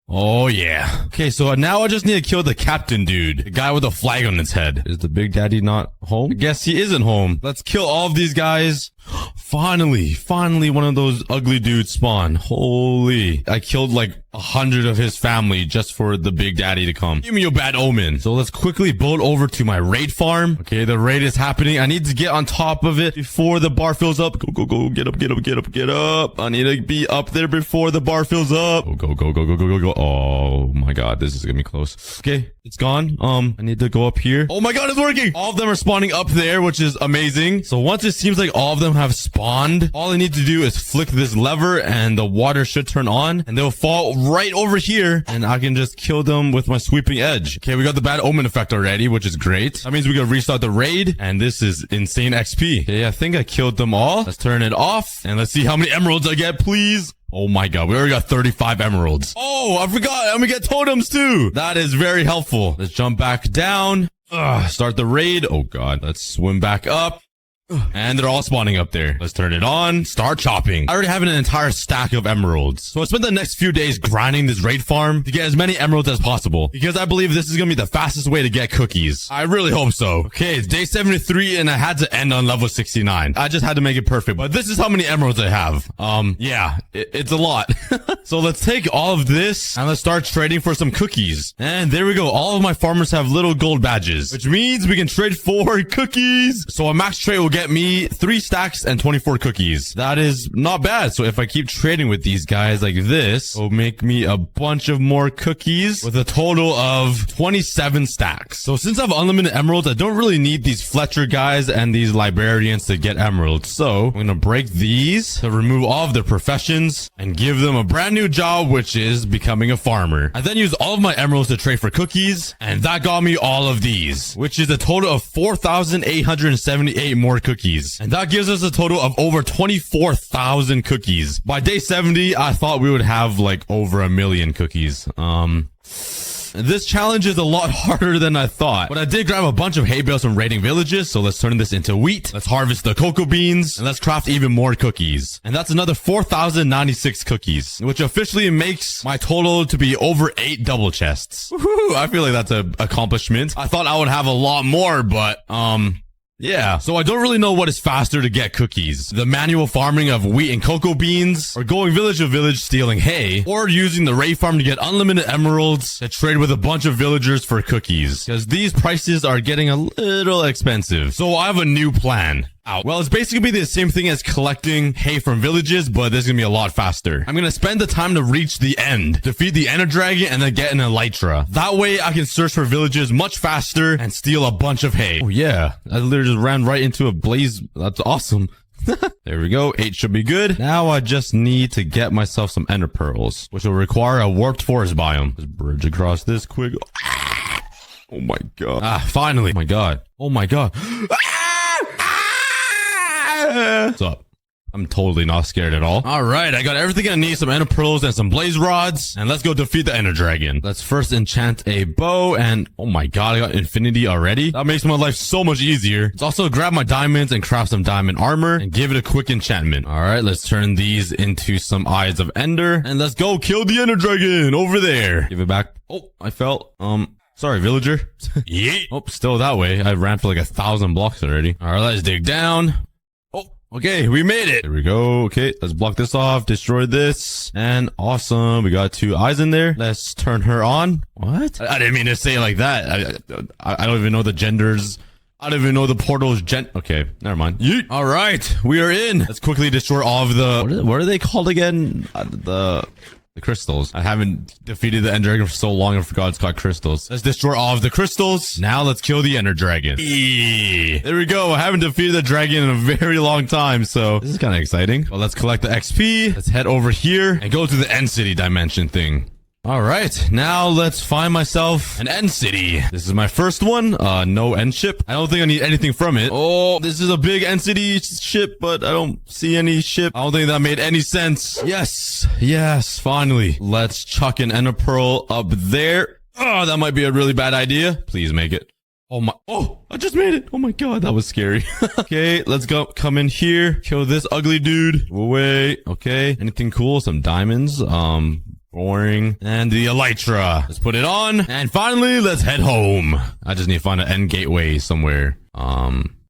Oh yeah. Okay, so now I just need to kill the captain dude, the guy with a flag on his head. Is the big daddy not home? I guess he isn't home. Let's kill all of these guys. Finally one of those ugly dudes spawn. Holy. I killed like 100 of his family just for the big daddy to come. Give me your bad omen. So let's quickly boat over to my raid farm. Okay, the raid is happening. I need to get on top of it before the bar fills up. Go. Get up. I need to be up there before the bar fills up. Go. Oh my god, this is gonna be close. Okay, it's gone. I need to go up here. Oh my god, it's working. All of them are spawning up there, which is amazing. So once it seems like all of them have spawned, all I need to do is flick this lever and the water should turn on and they'll fall right over here and I can just kill them with my sweeping edge. Okay, we got the bad omen effect already, which is great. That means we can restart the raid, and this is insane XP. Okay, I think I killed them all. Let's turn it off and let's see how many emeralds I get, please. Oh my god, we already got 35 emeralds. Oh, I forgot. I'm gonna get totems too. That is very helpful. Let's jump back down. Start the raid. Oh god, let's swim back up. And they're all spawning up there. Let's turn it on. Start chopping. I already have an entire stack of emeralds. So I spent the next few days grinding this raid farm to get as many emeralds as possible, because I believe this is going to be the fastest way to get cookies. I really hope so. Okay, it's day 73 and I had to end on level 69. I just had to make it perfect. But this is how many emeralds I have. Yeah, it's a lot. So let's take all of this and let's start trading for some cookies. And there we go. All of my farmers have little gold badges, which means we can trade for cookies. So a max trade will get me 3 stacks and 24 cookies. That is not bad. So if I keep trading with these guys like this, it'll make me a bunch of more cookies with a total of 27 stacks. So since I have unlimited emeralds, I don't really need these Fletcher guys and these librarians to get emeralds. So I'm going to break these to remove all of their professions and give them a brand new job, which is becoming a farmer. I then use all of my emeralds to trade for cookies, and that got me all of these, which is a total of 4,878 more cookies. And that gives us a total of over 24,000 cookies. By day 70, I thought we would have like over 1 million cookies. This challenge is a lot harder than I thought, but I did grab a bunch of hay bales from raiding villages, so let's turn this into wheat. Let's harvest the cocoa beans, and let's craft even more cookies. And that's another 4,096 cookies, which officially makes my total to be over 8 double chests. Woohoo! I feel like that's an accomplishment. I thought I would have a lot more, but, yeah, so I don't really know what is faster to get cookies. The manual farming of wheat and cocoa beans, or going village to village stealing hay, or using the raid farm to get unlimited emeralds to trade with a bunch of villagers for cookies. Because these prices are getting a little expensive. So I have a new plan. Well, it's basically the same thing as collecting hay from villages, but this is gonna be a lot faster. I'm gonna spend the time to reach the end, defeat the ender dragon, and then get an elytra. That way I can search for villages much faster and steal a bunch of hay. Oh yeah, I literally just ran right into a blaze. That's awesome. There we go. 8 should be good. Now I just need to get myself some ender pearls, which will require a warped forest biome. Let's bridge across this quick. Oh my god. Finally. Oh my god. Oh my god. What's up? I'm totally not scared at all. All right, I got everything I need, some ender pearls and some blaze rods, and let's go defeat the ender dragon. Let's first enchant a bow, and oh my god, I got infinity already. That makes my life so much easier. Let's also grab my diamonds and craft some diamond armor and give it a quick enchantment. All right, let's turn these into some eyes of ender, and let's go kill the ender dragon over there. Give it back. Oh, I fell. Sorry, villager. Yeet. Oh, still that way. I ran for like 1,000 blocks already. All right, let's dig down. Okay, we made it. There we go. Okay, let's block this off, destroy this, and awesome. We got 2 eyes in there. Let's turn her on. What? I didn't mean to say it like that. I don't even know the genders. I don't even know the portal's Okay, never mind. Yeet. All right, we are in. Let's quickly destroy all of the... What are they called again? The crystals. I haven't defeated the ender dragon for so long I forgot it's called crystals. Let's destroy all of the crystals. Now let's kill the ender dragon. There we go. I haven't defeated the dragon in a very long time, so this is kind of exciting. Well, let's collect the XP. Let's head over here and go to the end city dimension thing. All right, now let's find myself an end city. This is my first one. No end ship. I don't think I need anything from it. Oh, this is a big end city ship, but I don't see any ship. I don't think that made any sense. Yes, finally. Let's chuck an ender pearl up there. Oh, that might be a really bad idea. Please make it. Oh, I just made it. Oh my god, that was scary. Okay, let's go. Come in here. Kill this ugly dude. Wait. Okay, anything cool? Some diamonds. Boring. And the elytra. Let's put it on. And finally, let's head home. I just need to find an end gateway somewhere.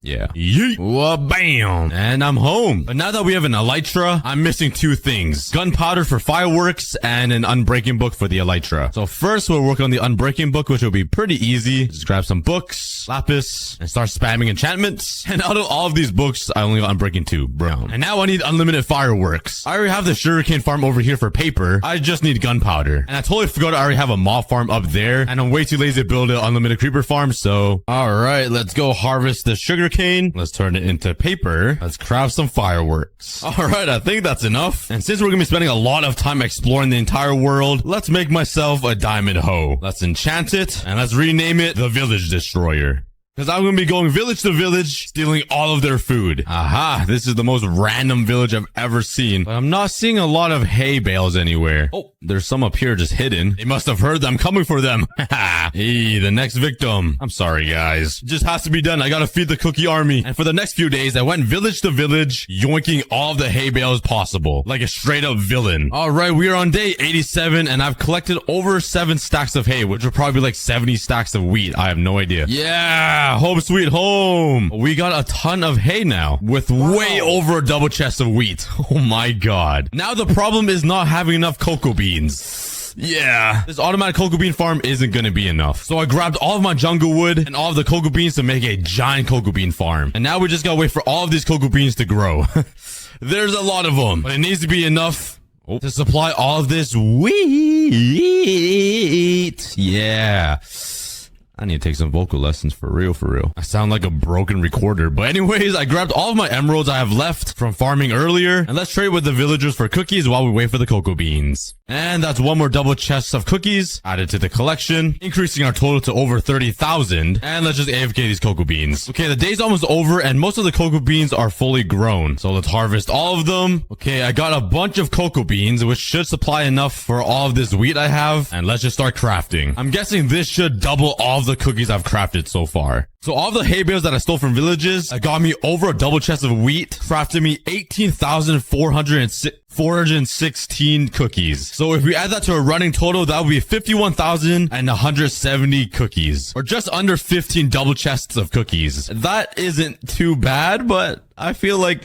Yeah. Yeet. Whoa, bam. And I'm home. But now that we have an elytra, I'm missing 2 things. Gunpowder for fireworks and an unbreaking book for the elytra. So first we'll work on the unbreaking book, which will be pretty easy. Just grab some books, lapis, and start spamming enchantments. And out of all of these books, I only got unbreaking 2. Brown. And now I need unlimited fireworks. I already have the sugarcane farm over here for paper. I just need gunpowder. And I totally forgot I already have a mob farm up there. And I'm way too lazy to build an unlimited creeper farm. So, all right, let's go harvest the sugarcane. Let's turn it into paper. Let's craft some fireworks. All right, I think that's enough. And since we're gonna be spending a lot of time exploring the entire world, let's make myself a diamond hoe. Let's enchant it and let's rename it the Village Destroyer. Because I'm going to be going village to village, stealing all of their food. Aha, this is the most random village I've ever seen. But I'm not seeing a lot of hay bales anywhere. Oh, there's some up here just hidden. They must have heard that I'm coming for them. Hey, the next victim. I'm sorry, guys. It just has to be done. I got to feed the cookie army. And for the next few days, I went village to village, yoinking all of the hay bales possible. Like a straight up villain. All right, we are on day 87, and I've collected over 7 stacks of hay, which will probably be like 70 stacks of wheat. I have no idea. Yeah. Home sweet home. We got a ton of hay now with way over a double chest of wheat. Oh my god. Now the problem is not having enough cocoa beans. Yeah, this automatic cocoa bean farm isn't gonna be enough. So I grabbed all of my jungle wood and all of the cocoa beans to make a giant cocoa bean farm. And now we just gotta wait for all of these cocoa beans to grow. There's a lot of them, but it needs to be enough to supply all of this wheat. Yeah. I need to take some vocal lessons for real. I sound like a broken recorder. But anyways, I grabbed all of my emeralds I have left from farming earlier. And let's trade with the villagers for cookies while we wait for the cocoa beans. And that's 1 more double chest of cookies added to the collection, increasing our total to over 30,000. And let's just AFK these cocoa beans. Okay, the day's almost over and most of the cocoa beans are fully grown. So let's harvest all of them. Okay, I got a bunch of cocoa beans, which should supply enough for all of this wheat I have. And let's just start crafting. I'm guessing this should double all of the cookies I've crafted so far. So all the hay bales that I stole from villages, got me over a double chest of wheat, crafted me 18,416 cookies. So if we add that to a running total, that would be 51,170 cookies, or just under 15 double chests of cookies. That isn't too bad, but I feel like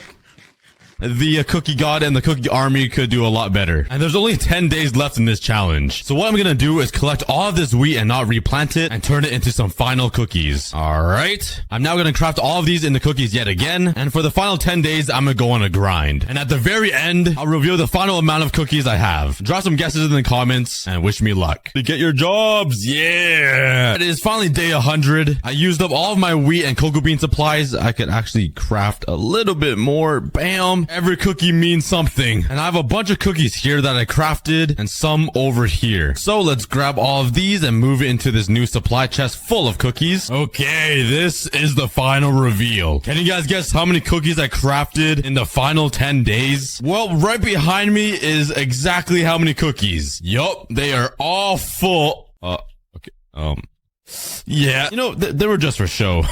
the aCookieGod and the Cookie Army could do a lot better. And there's only 10 days left in this challenge. So what I'm gonna do is collect all of this wheat and not replant it and turn it into some final cookies. All right. I'm now gonna craft all of these into cookies yet again. And for the final 10 days, I'm gonna go on a grind. And at the very end, I'll reveal the final amount of cookies I have. Drop some guesses in the comments and wish me luck. To get your jobs. Yeah. It is finally day 100. I used up all of my wheat and cocoa bean supplies. I could actually craft a little bit more. Bam. Every cookie means something. And I have a bunch of cookies here that I crafted and some over here. So let's grab all of these and move it into this new supply chest full of cookies. Okay, this is the final reveal. Can you guys guess how many cookies I crafted in the final 10 days? Well, right behind me is exactly how many cookies. Yup, they are all full. Okay. Yeah, you know, they were just for show.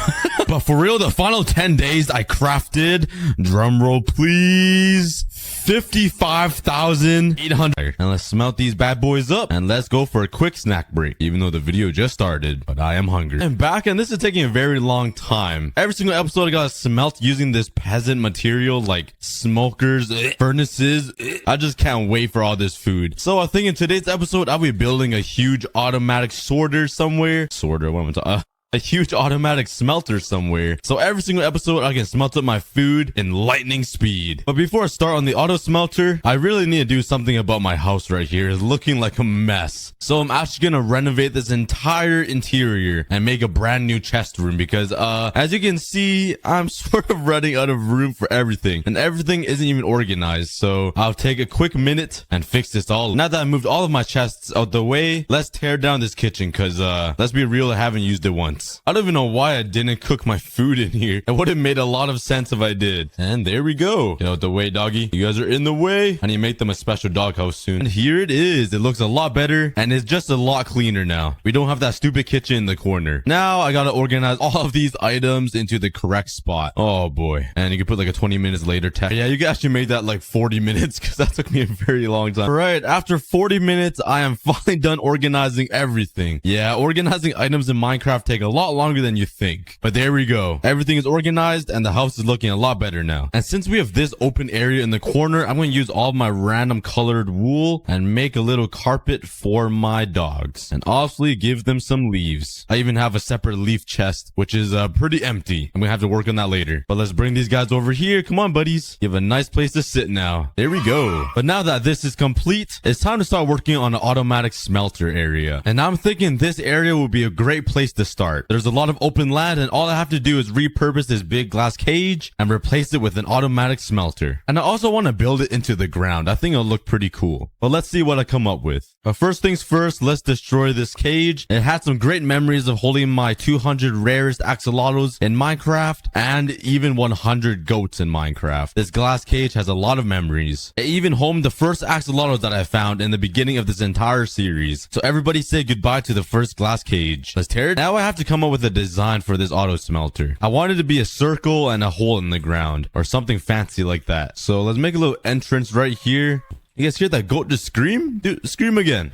But for real, the final 10 days I crafted, drumroll please, 55,800. And let's smelt these bad boys up and let's go for a quick snack break. Even though the video just started, but I am hungry. And back, and this is taking a very long time. Every single episode I gotta smelt using this peasant material like smokers, furnaces. I just can't wait for all this food. So I think in today's episode, I'll be building a huge automatic sorter somewhere. Sorter, what am I talking? A huge automatic smelter somewhere. So every single episode I can smelt up my food in lightning speed. But before I start on the auto smelter, I really need to do something about my house right here. It's looking like a mess. So I'm actually gonna renovate this entire interior and make a brand new chest room because as you can see, I'm sort of running out of room for everything and everything isn't even organized. So I'll take a quick minute and fix this all. Now that I moved all of my chests out the way, let's tear down this kitchen because let's be real, I haven't used it once. I don't even know why I didn't cook my food in here. It would have made a lot of sense if I did. And there we go. Get out the way, doggy. You guys are in the way. I need to make them a special doghouse soon. And here it is. It looks a lot better and it's just a lot cleaner now. We don't have that stupid kitchen in the corner. Now I gotta organize all of these items into the correct spot. Oh boy. And you can put like a 20 minutes later tag. Yeah, you can actually make that like 40 minutes because that took me a very long time. All right, after 40 minutes, I am finally done organizing everything. Yeah, organizing items in Minecraft take a lot longer than you think. But there we go. Everything is organized and the house is looking a lot better now. And since we have this open area in the corner, I'm going to use all of my random colored wool and make a little carpet for my dogs. And obviously give them some leaves. I even have a separate leaf chest, which is pretty empty. I'm going to have to work on that later. But let's bring these guys over here. Come on, buddies. You have a nice place to sit now. There we go. But now that this is complete, it's time to start working on an automatic smelter area. And I'm thinking this area will be a great place to start. There's a lot of open land and all I have to do is repurpose this big glass cage and replace it with an automatic smelter. And I also want to build it into the ground. I think it'll look pretty cool. But let's see what I come up with. But first things first, let's destroy this cage. It had some great memories of holding my 200 rarest axolotls in Minecraft and even 100 goats in Minecraft. This glass cage has a lot of memories. It even homed the first axolotl that I found in the beginning of this entire series. So everybody say goodbye to the first glass cage. Let's tear it. Now I have to come up with a design for this auto smelter. I want it to be a circle and a hole in the ground or something fancy like that. So let's make a little entrance right here. You guys hear that goat just scream? Dude, scream again.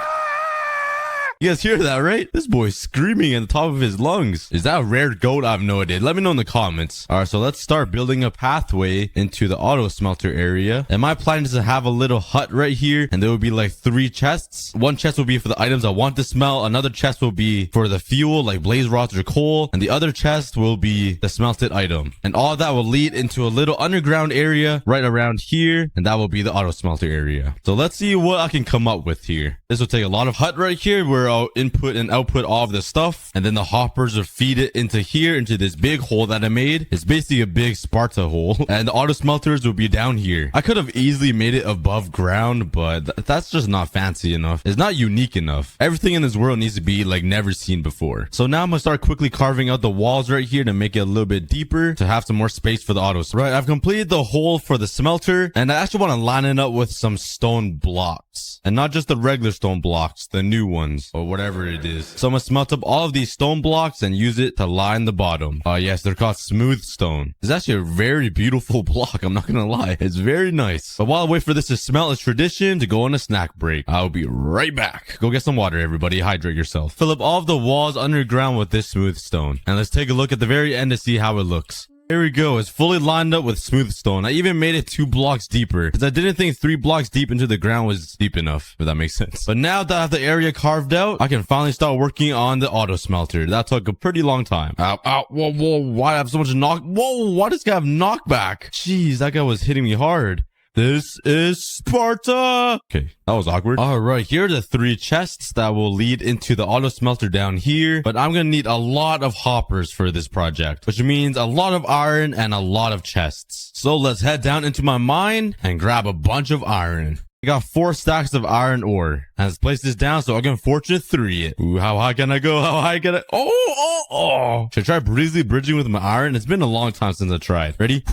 You guys hear that, right? This boy's screaming at the top of his lungs. Is that a rare goat? I have no idea. Let me know in the comments. All right, so let's start building a pathway into the auto smelter area. And my plan is to have a little hut right here. And there will be like 3 chests. One chest will be for the items I want to smelt. Another chest will be for the fuel like blaze rods or coal. And the other chest will be the smelted item. And all of that will lead into a little underground area right around here. And that will be the auto smelter area. So let's see what I can come up with here. This will take a lot of hut right here where I'll input and output all of the stuff, and then the hoppers will feed it into here, into this big hole that I made. It's basically a big Sparta hole, and the auto smelters will be down here. I could have easily made it above ground, but that's just not fancy enough. It's not unique enough. Everything in this world needs to be like never seen before. So now I'm gonna start quickly carving out the walls right here to make it a little bit deeper to have some more space for the autos. Right, I've completed the hole for the smelter, and I actually want to line it up with some stone blocks, and not just the regular stone blocks, the new ones or whatever it is. So I'm gonna smelt up all of these stone blocks and use it to line the bottom. Yes, they're called smooth stone. It's actually a very beautiful block, I'm not gonna lie. It's very nice. But while I wait for this to smelt, it's tradition to go on a snack break. I'll be right back. Go get some water, everybody. Hydrate yourself. Fill up all of the walls underground with this smooth stone. And let's take a look at the very end to see how it looks. There we go. It's fully lined up with smooth stone. I even made it 2 blocks deeper because I didn't think 3 blocks deep into the ground was deep enough, if that makes sense. But now that I have the area carved out, I can finally start working on the auto smelter. That took a pretty long time. Ow, ow, whoa, whoa, why do I have so much knock? Whoa, why does this guy have knockback? Jeez, that guy was hitting me hard. This is Sparta. Okay, that was awkward. All right, here are the 3 chests that will lead into the auto smelter down here. But I'm going to need a lot of hoppers for this project, which means a lot of iron and a lot of chests. So let's head down into my mine and grab a bunch of iron. I got 4 stacks of iron ore. And let's place this down so I can fortune 3 it. Ooh, how high can I go? How high can I? Oh. Should I try breezily bridging with my iron? It's been a long time since I tried. Ready?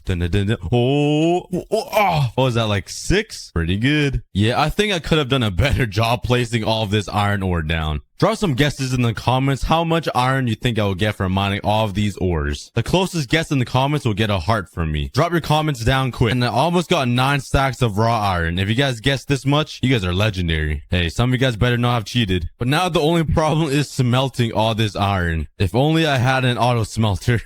Dun, dun, dun, dun. Oh, what was that, like 6? Pretty good. Yeah, I think I could have done a better job placing all of this iron ore down. Drop some guesses in the comments how much iron you think I will get from mining all of these ores. The closest guess in the comments will get a heart from me. Drop your comments down quick. And I almost got 9 stacks of raw iron. If you guys guessed this much, you guys are legendary. Hey, some of you guys better not have cheated. But now the only problem is smelting all this iron. If only I had an auto smelter.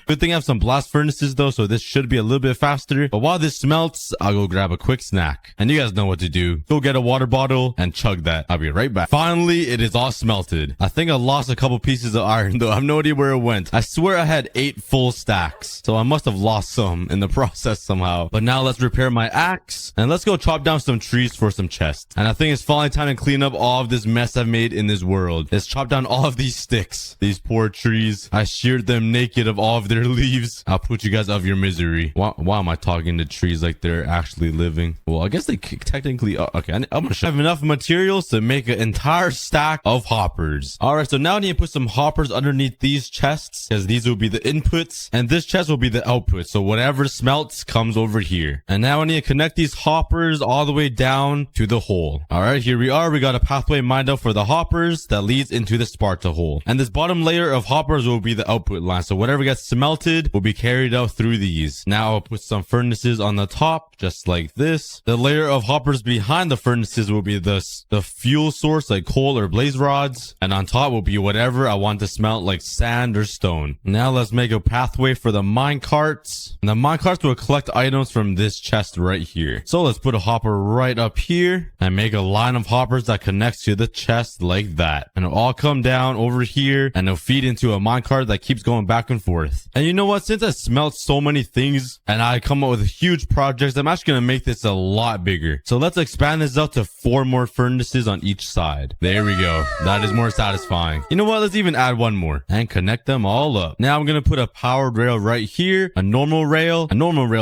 Good thing I have some blast furnaces though, so this should be a little bit faster. But while this smelts, I'll go grab a quick snack. And you guys know what to do. Go get a water bottle and chug that. I'll be right back. Finally, it is all smelted. I think I lost a couple pieces of iron though. I have no idea where it went. I swear I had 8 full stacks. So I must have lost some in the process somehow. But now let's repair my axe and let's go chop down some trees for some chests. And I think it's finally time to clean up all of this mess I've made in this world. Let's chop down all of these sticks. These poor trees. I sheared them naked of all of their leaves. I'll put you guys out of your misery. Why am I talking to trees like they're actually living? Well, I guess they technically are. Okay, I'm gonna have enough materials to make an entire stack of hoppers. All right, so now I need to put some hoppers underneath these chests because these will be the inputs and this chest will be the output. So whatever smelts comes over here. And now I need to connect these hoppers all the way down to the hole. All right, here we are. We got a pathway mined out for the hoppers that leads into the Sparta hole. And this bottom layer of hoppers will be the output line. So whatever gets smelted will be carried out through these. Now I'll put some furnaces on the top, just like this. The layer of hoppers behind the furnaces will be the fuel source, like coal or blaze rods. And on top will be whatever I want to smelt, like sand or stone. Now let's make a pathway for the mine carts. And the mine carts will collect items from this chest right here. So let's put a hopper right up here and make a line of hoppers that connects to the chest like that. And it'll all come down over here and it'll feed into a mine cart that keeps going back and forth. And you know what? Since I smelt so many things and I come up with huge projects, I'm actually going to make this a lot bigger. So let's expand this out to 4 more furnaces on each side. There we go. That is more satisfying. You know what? Let's even add 1 more and connect them all up. Now I'm going to put a powered rail right here, a normal rail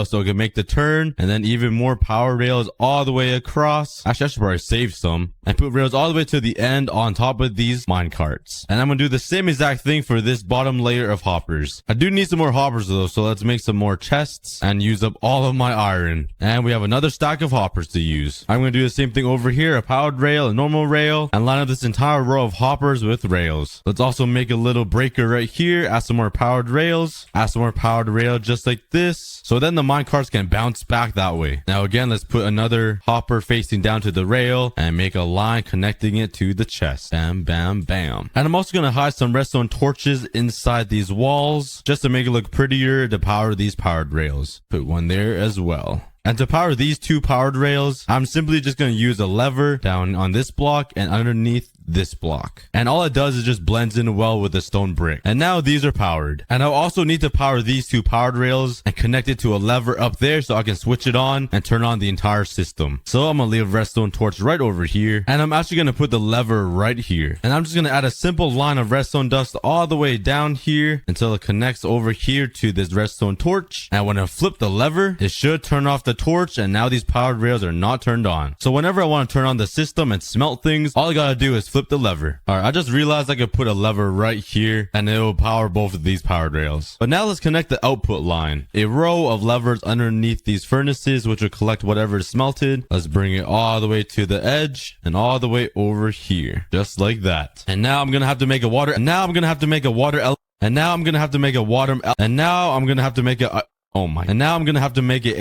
so it can make the turn, and then even more power rails all the way across. Actually, I should probably save some and put rails all the way to the end on top of these mine carts. And I'm going to do the same exact thing for this bottom layer of hoppers. I do need some more hoppers though, so let's make some more chests and use up all of my iron. And we have another stack of hoppers to use. I'm going to do the same thing over here, a powered rail, a normal rail, and line up this entire row of hoppers with rails. Let's also make a little breaker right here, add some more powered rails, add some more powered rail just like this. So then the mine carts can bounce back that way. Now again, let's put another hopper facing down to the rail and make a line connecting it to the chest. Bam, bam, bam. And I'm also going to hide some redstone torches inside these walls just to make it look prettier to power these powered rails. Put one there as well. And to power these 2 powered rails, I'm simply just going to use a lever down on this block and underneath this block. And all it does is just blends in well with the stone brick. And now these are powered. And I'll also need to power these 2 powered rails and connect it to a lever up there so I can switch it on and turn on the entire system. So I'm going to leave a redstone torch right over here. And I'm actually going to put the lever right here. And I'm just going to add a simple line of redstone dust all the way down here until it connects over here to this redstone torch. And when I flip the lever, it should turn off the torch, and now these powered rails are not turned on. So whenever I want to turn on the system and smelt things, all I gotta do is flip the lever. All right, I just realized I could put a lever right here and it will power both of these powered rails. But now let's connect the output line. A row of levers underneath these furnaces which will collect whatever is smelted. Let's bring it all the way to the edge and all the way over here, just like that. And now I'm gonna have to make a water and now I'm gonna have to make a water and now I'm gonna have to make a water and now I'm gonna have to make a oh my. And now I'm going to have to make it.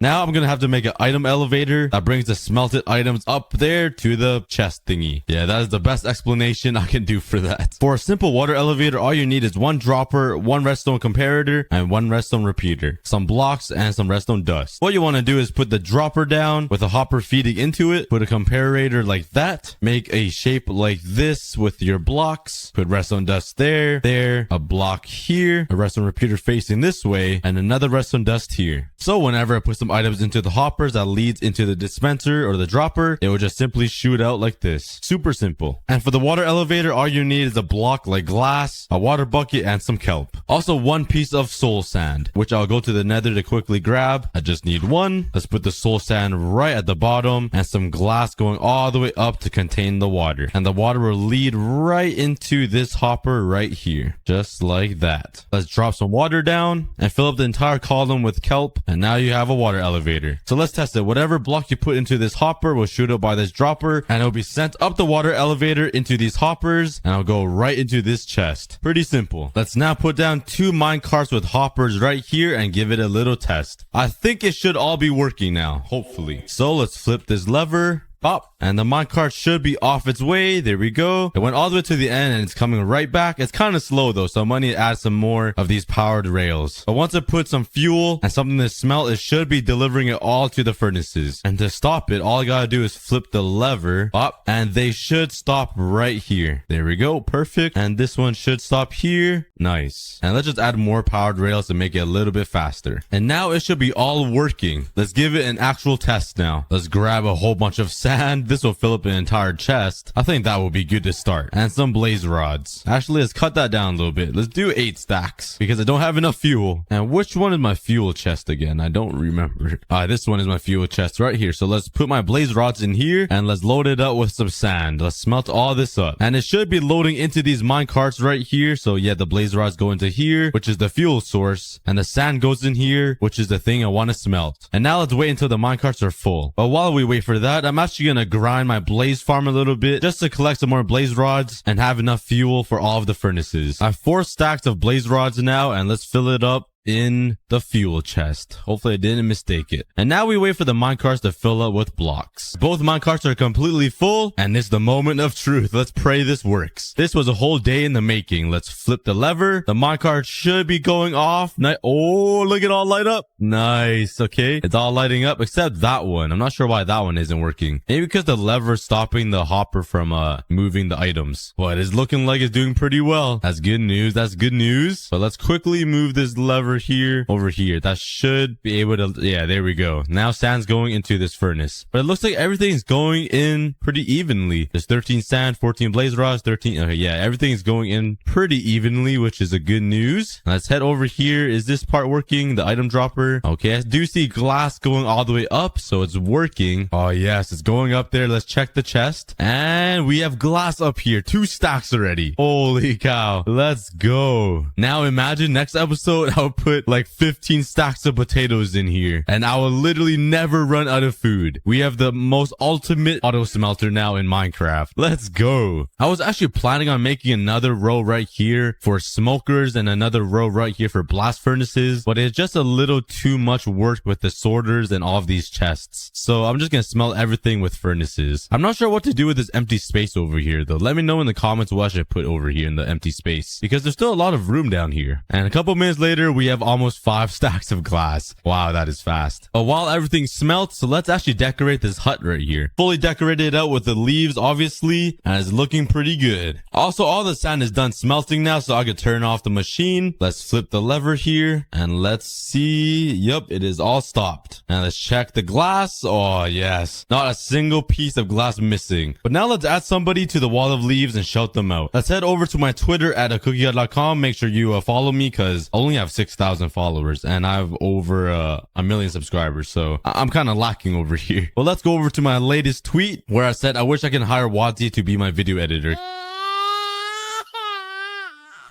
Now I'm gonna have to make an item elevator that brings the smelted items up there to the chest thingy. Yeah, that is the best explanation I can do for that. For a simple water elevator, all you need is one dropper, one redstone comparator, and one redstone repeater, some blocks, and some redstone dust. What you want to do is put the dropper down with a hopper feeding into it, put a comparator like that, make a shape like this with your blocks, put redstone dust there, a block here, a redstone repeater facing this way, and another redstone dust here. So whenever I put some items into the hoppers that leads into the dispenser or the dropper, it will just simply shoot out like this. Super simple. And for the water elevator, all you need is a block like glass, a water bucket, and some kelp. Also one piece of soul sand, which I'll go to the nether to quickly grab. I just need one. Let's put the soul sand right at the bottom and some glass going all the way up to contain the water. And the water will lead right into this hopper right here. Just like that. Let's drop some water down and fill up the entire column with kelp. And now you have a water elevator. So let's test it. Whatever block you put into this hopper will shoot up by this dropper and it'll be sent up the water elevator into these hoppers and I'll go right into this chest. Pretty simple. Let's now put down 2 mine carts with hoppers right here and give it a little test. I think it should all be working now, hopefully. So let's flip this lever. Pop. And the minecart should be off its way. There we go. It went all the way to the end and it's coming right back. It's kind of slow though, so I might need to add some more of these powered rails. But once I put some fuel and something to smelt, it should be delivering it all to the furnaces. And to stop it, all I gotta do is flip the lever. Pop. And they should stop right here. There we go. Perfect. And this one should stop here. Nice. And let's just add more powered rails to make it a little bit faster. And now it should be all working. Let's give it an actual test now. Let's grab a whole bunch of sand. This will fill up an entire chest. I think that will be good to start. And some blaze rods. Actually, let's cut that down a little bit. Let's do 8 stacks because I don't have enough fuel. And which one is my fuel chest again? I don't remember. This one is my fuel chest right here. So let's put my blaze rods in here and let's load it up with some sand. Let's smelt all this up. And it should be loading into these mine carts right here. So yeah, the blaze rods go into here, which is the fuel source. And the sand goes in here, which is the thing I want to smelt. And now let's wait until the mine carts are full. But while we wait for that, I'm actually gonna grind my blaze farm a little bit just to collect some more blaze rods and have enough fuel for all of the furnaces. I have 4 stacks of blaze rods now, and let's fill it up in the fuel chest. Hopefully I didn't mistake it. And now we wait for the minecarts to fill up with blocks. Both minecarts are completely full and it's the moment of truth. Let's pray this works. This was a whole day in the making. Let's flip the lever. The minecart should be going off. Oh, look at all light up. Nice. Okay. It's all lighting up except that one. I'm not sure why that one isn't working. Maybe because the lever is stopping the hopper from moving the items. But it's looking like it's doing pretty well. That's good news. That's good news. But let's quickly move this lever here over here. That should be able to, yeah, there we go. Now sand's going into this furnace, but it looks like everything's going in pretty evenly. There's 13 sand, 14 blaze rods, 13. Okay, yeah, everything's going in pretty evenly, which is a good news. Let's head over here. Is this part working? The item dropper. Okay, I do see glass going all the way up, so it's working. Oh yes, it's going up there. Let's check the chest, and we have glass up here. 2 stacks already. Holy cow. Let's go. Now imagine next episode I'll put like 15 stacks of potatoes in here and I will literally never run out of food. We have the most ultimate auto smelter now in Minecraft. Let's go. I was actually planning on making another row right here for smokers and another row right here for blast furnaces, but it's just a little too much work with the sorters and all of these chests. So I'm just gonna smelt everything with furnaces. I'm not sure what to do with this empty space over here though. Let me know in the comments what I should put over here in the empty space because there's still a lot of room down here. And a couple minutes later, we have almost 5 stacks of glass. Wow, that is fast. But while everything smelts, so let's actually decorate this hut right here. Fully decorated out with the leaves, obviously, and it's looking pretty good. Also, all the sand is done smelting now, so I could turn off the machine. Let's flip the lever here, and let's see. Yep, it is all stopped. And let's check the glass. Oh, yes. Not a single piece of glass missing. But now let's add somebody to the wall of leaves and shout them out. Let's head over to my Twitter at aCookieGod.com. Make sure you follow me because I only have 6,000 followers and I have over a million subscribers, so I'm kind of lacking over here. But let's go over to my latest tweet where I said I wish I can hire Wadzi to be my video editor.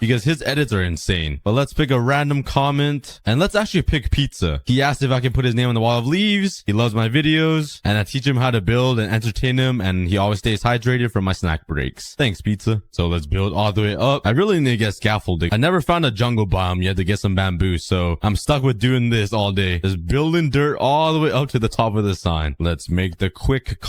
because his edits are insane. But let's pick a random comment and let's actually pick pizza. He asked if I can put his name on the wall of leaves. He loves my videos and I teach him how to build and entertain him, and he always stays hydrated for my snack breaks. Thanks, pizza. So let's build all the way up. I really need to get scaffolding. I never found a jungle biome yet to get some bamboo, so I'm stuck with doing this all day. Just building dirt all the way up to the top of the sign. Let's make the quick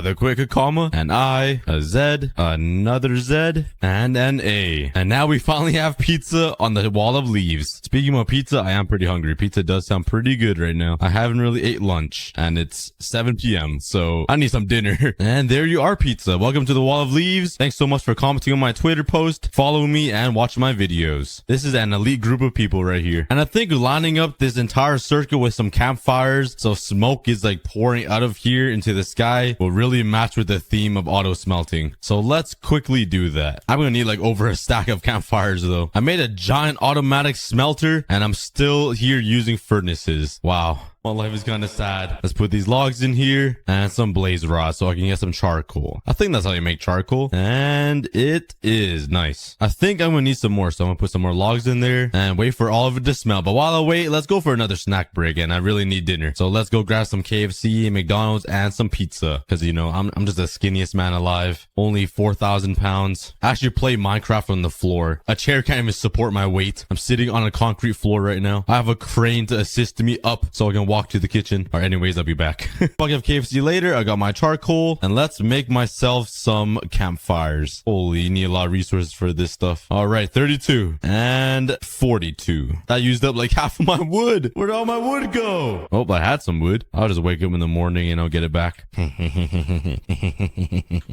the quick comma, an I, a Z, another Z, and an A. And now we finally have pizza on the wall of leaves. Speaking of pizza, I am pretty hungry. Pizza does sound pretty good right now. I haven't really ate lunch, and it's 7 p.m., so I need some dinner. And there you are, pizza. Welcome to the wall of leaves. Thanks so much for commenting on my Twitter post, following me, and watching my videos. This is an elite group of people right here. And I think lining up this entire circle with some campfires, so smoke is like pouring out of here into the sky, will really match with the theme of auto smelting. So let's quickly do that. I'm gonna need like over a stack of campfires though. I made a giant automatic smelter and I'm still here using furnaces. Wow. My life is kind of sad. Let's put these logs in here and some blaze rods so I can get some charcoal. I think that's how you make charcoal. And it is nice. I think I'm going to need some more. So I'm going to put some more logs in there and wait for all of it to smell. But while I wait, let's go for another snack break. And I really need dinner. So let's go grab some KFC, McDonald's, and some pizza. Because, you know, I'm just the skinniest man alive. Only 4,000 pounds. I actually play Minecraft on the floor. A chair can't even support my weight. I'm sitting on a concrete floor right now. I have a crane to assist me up so I can walk to the kitchen. Or anyways, I'll be back. I'll get KFC later. I got my charcoal and let's make myself some campfires. Holy, you need a lot of resources for this stuff. All right, 32 and 42. That used up like half of my wood. Where'd all my wood go? Oh, I had some wood. I'll just wake up in the morning and I'll get it back.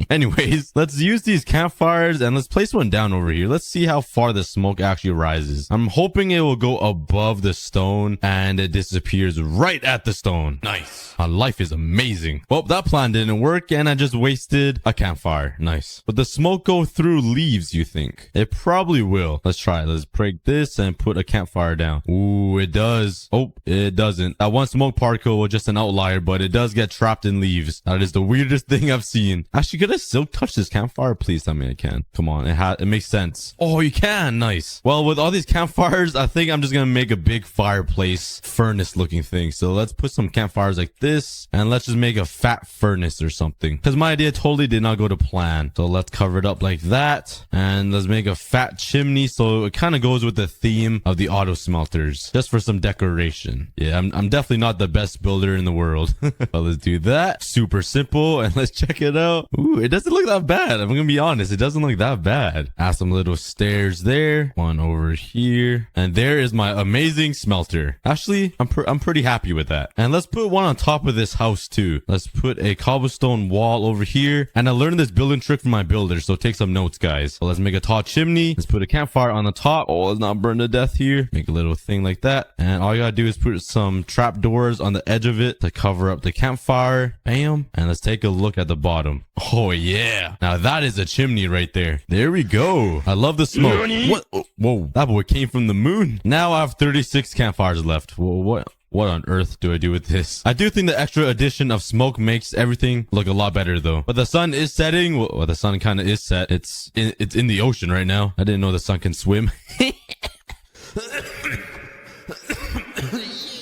Anyways, let's use these campfires and let's place one down over here. Let's see how far the smoke actually rises. I'm hoping it will go above the stone and it disappears right at the stone. Nice. My life is amazing. Well, that plan didn't work and I just wasted a campfire. Nice. But the smoke go through leaves, you think? It probably will. Let's try it. Let's break this and put a campfire down. Ooh, it does. Oh, it doesn't. That one smoke particle was just an outlier, but it does get trapped in leaves. That is the weirdest thing I've seen. Actually, could I still touch this campfire? Please tell me I can. Come on. It makes sense. Oh, you can. Nice. Well, with all these campfires, I think I'm just going to make a big fireplace furnace looking thing. So let's put some campfires like this and let's just make a fat furnace or something, because my idea totally did not go to plan. So let's cover it up like that and let's make a fat chimney so it kind of goes with the theme of the auto smelters, just for some decoration. Yeah, I'm definitely not the best builder in the world. But let's do that. Super simple and let's check it out. Ooh, it doesn't look that bad. I'm gonna be honest, it doesn't look that bad. Add some little stairs there, one over here, and there is my amazing smelter. Actually, I'm pretty happy with that. And let's put one on top of this house too. Let's put a cobblestone wall over here. And I learned this building trick from my builder, so take some notes, guys. So let's make a tall chimney. Let's put a campfire on the top. Oh, let's not burn to death here. Make a little thing like that. And all you gotta do is put some trap doors on the edge of it to cover up the campfire. Bam. And let's take a look at the bottom. Oh yeah. Now that is a chimney right there. There we go. I love the smoke. What? Whoa, that boy came from the moon. Now I have 36 campfires left. Whoa, what on earth do I do with this? I do think the extra addition of smoke makes everything look a lot better though. But the sun is setting. Well, the sun kind of is set. It's in the ocean right now. I didn't know the sun can swim.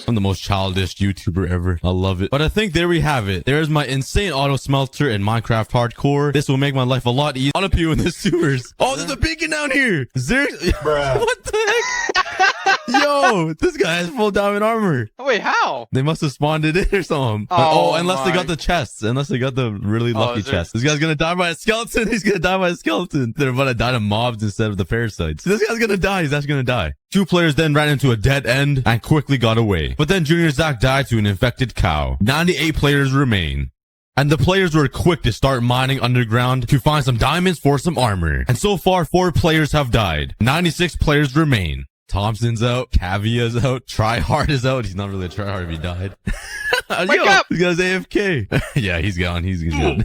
I'm the most childish YouTuber ever. I love it. But I think there we have it. There's my insane auto smelter in Minecraft Hardcore. This will make my life a lot easier. On appeal in the sewers. Oh, there's a beacon down here. Seriously? What the heck? Yo, this guy has full diamond armor. Wait, how? They must have spawned it in or something. Unless they got the chests. Unless they got the really lucky chests. This guy's gonna die by a skeleton. He's gonna die by a skeleton. They're about to die to mobs instead of the parasites. This guy's gonna die. He's actually gonna die. Two players then ran into a dead end and quickly got away. But then Junior Zach died to an infected cow. 98 players remain. And the players were quick to start mining underground to find some diamonds for some armor. And so far, 4 players have died. 96 players remain. Thompson's out. Cavia's out. Tryhard is out. He's not really a tryhard if he died. Wake up! This guy's AFK. Yeah, he's gone. He's gone.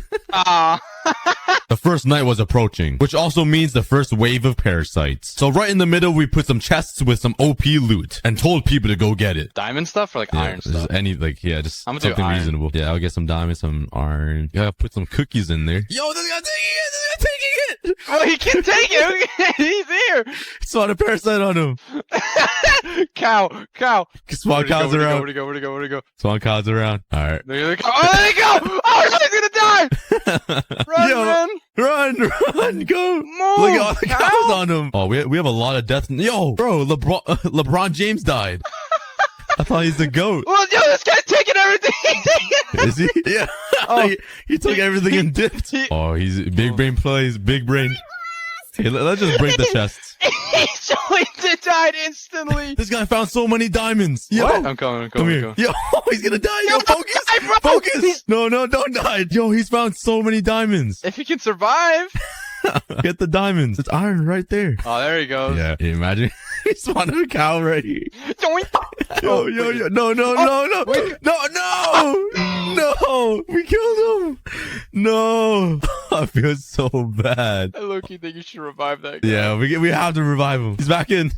The first night was approaching, which also means the first wave of parasites. So right in the middle, we put some chests with some OP loot and told people to go get it. Diamond stuff or like iron stuff? Just I'm gonna something do iron. reasonable. Yeah, I'll get some diamonds, some iron. Yeah, put some cookies in there. Yo, this guy's taking it! This guy's taking it! Well, he can take it. He's here. Spawn a parasite on him. Cow. Spawn cows around. Where'd he go? Spawn cows around. All right. There they go. Oh, there they go. Oh, he's gonna die. Run, Yo, man. Run, go. Move. Look at all the Cow. cows on him. Oh, we have a lot of deaths. Yo, bro, LeBron James died. I thought he's the GOAT. Well, yo, this guy's taking everything. Is he? Yeah. Oh. he took everything and dipped. Oh, he's big brain plays, big brain. Hey, let's just break the chests. He's going to die instantly. This guy found so many diamonds. Yo, What? I'm coming. come here. Yo, he's gonna die. Yo, focus. Focus. No, don't die. Yo, he's found so many diamonds. If he can survive. Get the diamonds. It's iron right there. Oh, there he goes. Yeah, can you imagine? He spawned a cow right here. Doink. Yo. No. No. We killed him. No. I feel so bad. I low-key think you should revive that guy. Yeah, we have to revive him. He's back in.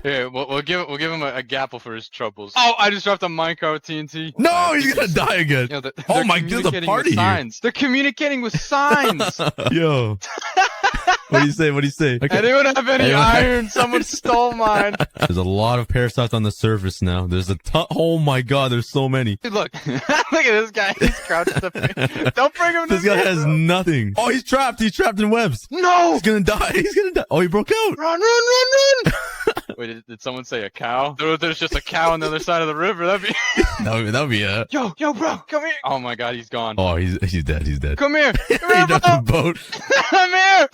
Here, we'll give him a gapple for his troubles. Oh, I just dropped a minecart TNT. No, he's gonna die again. Yo, Oh my God, there's a communicating party with here. signs. They're communicating with signs. Yo. What do you say? Okay. Anyone have any Anyone- iron? Someone stole mine. There's a lot of parasites on the surface now. There's a ton. Oh my God, there's so many. Dude, look. Look at this guy. He's crouched up here. Don't bring him to This guy me, has bro. nothing. Oh, he's trapped. He's trapped in webs. No! He's gonna die. Oh, he broke out. Run! Wait, did someone say a cow? There's just a cow on the other side of the river. That'd be... That'd be a. Yo, bro, come here. Oh my God, he's gone. Oh, he's dead. He's dead. Come here. He Come here, dropped bro. the boat. Come here.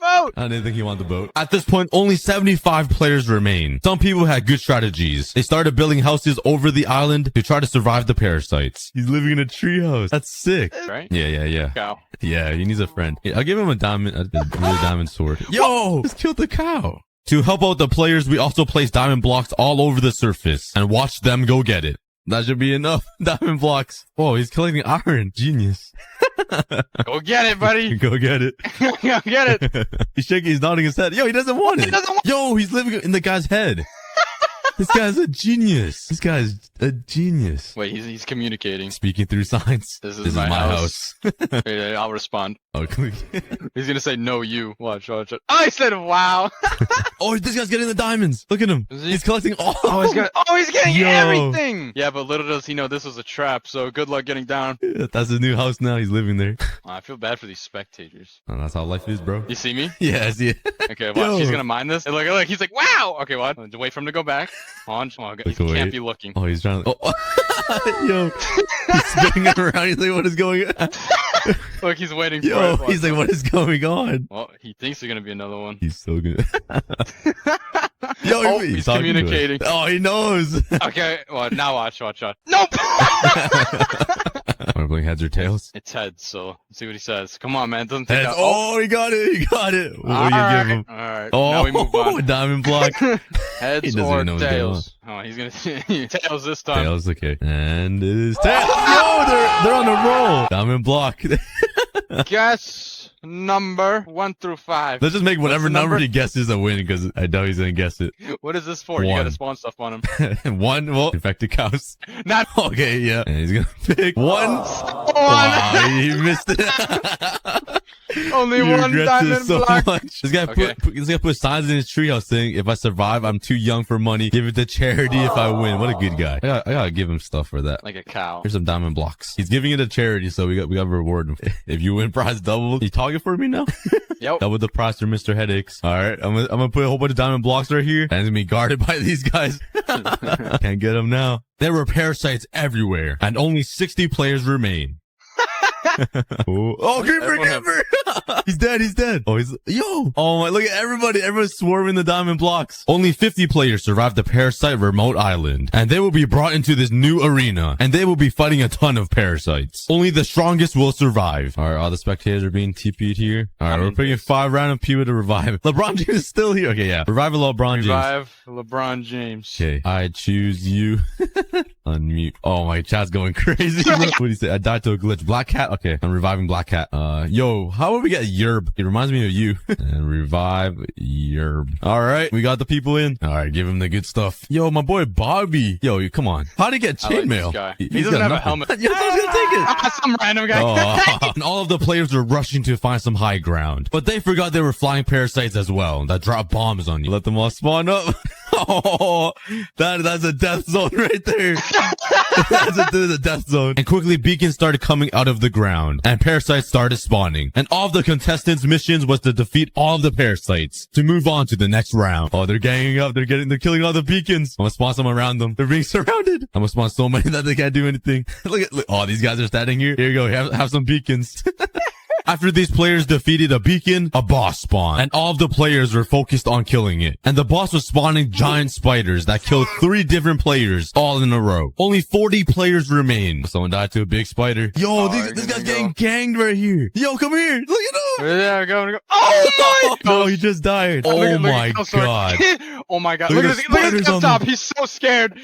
Boat. I didn't think he wanted the boat. At this point, only 75 players remain. Some people had good strategies. They started building houses over the island to try to survive the parasites. He's living in a treehouse. That's sick. Right? Yeah. Cow. Yeah, he needs a friend. Yeah, I'll give him a really diamond sword. Yo, just killed the cow. To help out the players, we also placed diamond blocks all over the surface and watched them go get it. That should be enough diamond blocks. Oh, he's collecting iron. Genius. Go get it, buddy. Go get it. Go get it. He's shaking. He's nodding his head. Yo, he doesn't want it. He doesn't want- Yo, he's living in the guy's head. This guy's a genius. This guy's a genius. Wait, he's communicating. Speaking through signs. This is my house. Wait, I'll respond. Oh, click. He's gonna say no, you. Watch. Oh, I said wow. Oh, this guy's getting the diamonds. Look at him. Is he? He's collecting all. He's getting Yo. everything. Yeah, but little does he know this was a trap. So good luck getting down. That's his new house now. He's living there. Oh, I feel bad for these spectators. Oh, that's how life is, bro. You see me? Yeah, I see it. Okay, watch. Yo. He's gonna mind this. And look. He's like, wow. Okay, what? Wait for him to go back. He Look away. can't be looking. Oh, he's trying to. Oh. Yo, he's spinning around. He's like, what is going on? Look, he's waiting for Yo, it. he's like, what is going on? Well, he thinks there's gonna be another one. He's so good. Yo, Oh, he's he's talking to us. communicating. Oh, he knows. Okay, well, now watch. Nope! Want to play heads or tails? It's heads, so let's see what he says. Come on, man. Doesn't take Heads. out. Oh, he got it. What do you give him? Alright, Oh, now we move on. diamond block. He Heads doesn't or even know what's going tails? Oh, he's gonna tails this time. Tails, okay. And it is tails. Yo, they're on a roll. Diamond block. Guess number 1 through 5. Let's just make whatever What's the number number? he guesses a win because I know he's gonna guess it. What is this for? You 1. gotta spawn stuff on him. 1. Well, infected cows. Not Okay, yeah. And he's gonna pick 1. one. Wow, he missed it. Only He one regrets diamond it so block. much. This guy Okay. this guy put signs in his treehouse saying, "If I survive, I'm too young for money. Give it to charity if I win." What a good guy. I gotta give him stuff for that. Like a cow. Here's some diamond blocks. He's giving it to charity, so we got to reward him. If you win, prize double. You talking for me now? Yep. Double the prize for Mr. Headaches. All right, I'm gonna put a whole bunch of diamond blocks right here, and it's gonna be guarded by these guys. Can't get them now. There were parasites everywhere, and only 60 players remain. Oh, creeper, Everyone have- creeper! He's dead. Oh, yo! Oh my, look at everybody. Everyone's swarming the diamond blocks. Only 50 players survived the parasite remote island, and they will be brought into this new arena, and they will be fighting a ton of parasites. Only the strongest will survive. All right, all the spectators are being TP'd here. All right, we're picking 5 random people to revive. LeBron James is still here. Okay, yeah. Revive LeBron James. Revive LeBron James. Okay, I choose you. Unmute. Oh, my chat's going crazy. Bro. What do you say? I died to a glitch. Black Cat. Okay, I'm reviving Black Cat. Yo, how would we get Yerb. He reminds me of you. And revive Yerb. All right, we got the people in. All right, give him the good stuff. Yo, my boy Bobby. Yo, come on. How'd he get I like this chainmail? guy. He's He doesn't got have a nothing. helmet. Yo, I was gonna take it. Some random guy. Oh. And all of the players were rushing to find some high ground, but they forgot they were flying parasites as well that drop bombs on you. Let them all spawn up. Oh, that's a death zone right there. That's a death zone. And quickly beacons started coming out of the ground and parasites started spawning. And all of the contestants' missions was to defeat all of the parasites to move on to the next round. Oh, they're ganging up. They're killing all the beacons. I'm gonna spawn some around them. They're being surrounded. I'm gonna spawn so many that they can't do anything. Look, oh, these guys are standing here. Here you go. Have some beacons. After these players defeated a beacon, a boss spawned, and all of the players were focused on killing it. And the boss was spawning giant spiders that killed 3 different players all in a row. Only 40 players remain. Someone died to a big spider. Yo, this guy's getting ganged right here. Yo, come here. Look at him. Yeah, go. Oh my! No, he just died. Oh my god. Oh my god. Look Look at at the this spiders guy on up top. He's so scared.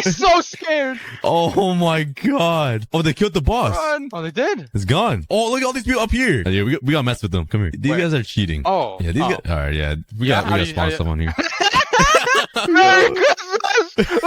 He's so scared. Oh my god. Oh, they killed the boss. Run. Oh, they did. It's gone. Oh, look at all these people up here. Yeah, we gotta mess with them. Come here. These Wait. guys are cheating. Oh. Yeah, these guys. All right, yeah. We gotta spawn someone here. Merry Christmas.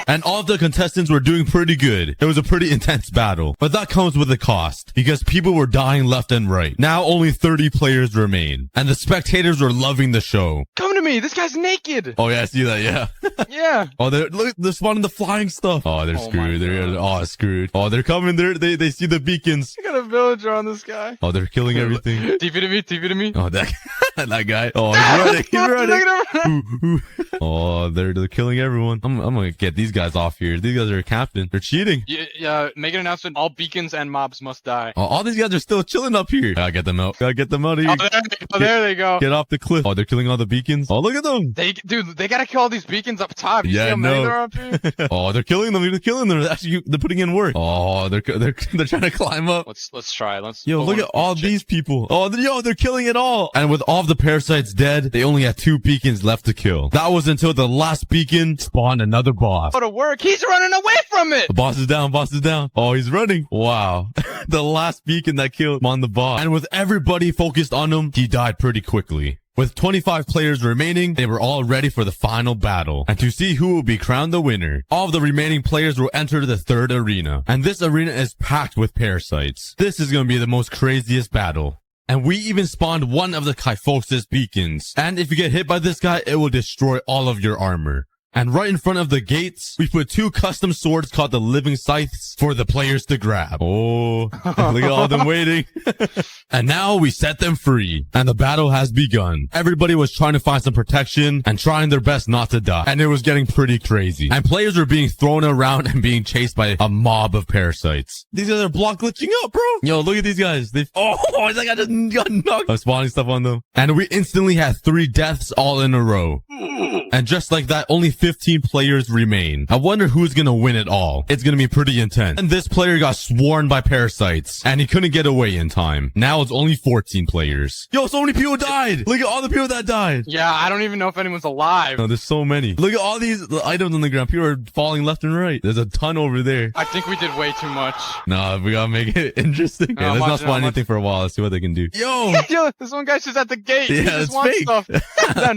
And all of the contestants were doing pretty good. It was a pretty intense battle. But that comes with a cost, because people were dying left and right. Now only 30 players remain. And the spectators were loving the show. Come to me. This guy's naked. Oh yeah, I see that, yeah. Yeah. Oh, they're spawning the flying stuff. Oh, they're screwed. They're screwed. Oh, they're coming. They see the beacons. I got a villager on this guy. Oh, they're killing everything. TP to me. Oh, that guy. Oh, he's running. He's running. Look at him. Ooh. Oh, they're killing everyone. I'm gonna get these guys off here. These guys are a captain. They're cheating. Yeah, make an announcement. All beacons and mobs must die. Oh, all these guys are still chilling up here. Gotta get them out. Gotta get them out of here. There they go. Get off the cliff. Oh, they're killing all the beacons. Oh, look at them. They gotta kill all these beacons up top. You Yeah, see how many no. there are up here? Oh, they're killing them. They're killing them. Actually, they're putting in work. Oh, they're trying to climb up. Let's try. Yo, look at all these people. Oh, they're killing it all. And with all of the parasites dead, they only had 2 beacons left to kill. That was until the last beacon spawned another boss. Go to work. He's running away from it. The boss is down. Boss is down. Oh, he's running. Wow. The last beacon that killed him on the boss. And with everybody focused on him, he died pretty quickly. With 25 players remaining, they were all ready for the final battle. And to see who will be crowned the winner, all of the remaining players will enter the 3rd arena. And this arena is packed with parasites. This is going to be the most craziest battle. And we even spawned one of the Kyphosis beacons. And if you get hit by this guy, it will destroy all of your armor. And right in front of the gates, we put 2 custom swords called the Living Scythes for the players to grab. Oh, look at all of them waiting. And now we set them free. And the battle has begun. Everybody was trying to find some protection and trying their best not to die. And it was getting pretty crazy. And players were being thrown around and being chased by a mob of parasites. These guys are block glitching up, bro. Yo, look at these guys. Oh, that guy just got knocked. I'm spawning stuff on them. And we instantly had 3 deaths all in a row. And just like that, only 15 players remain. I wonder who's gonna win it all. It's gonna be pretty intense. And this player got swarmed by parasites, and he couldn't get away in time. Now it's only 14 players. Yo, so many people died! Look at all the people that died! Yeah, I don't even know if anyone's alive. No, there's so many. Look at all these items on the ground. People are falling left and right. There's a ton over there. I think we did way too much. Nah, we gotta make it interesting. No, Yeah, let's not watch it, spawn watch anything for a while. Let's see what they can do. Yo! Yo, this one guy's just at the gate. Yeah, He just it's wants fake. stuff. No,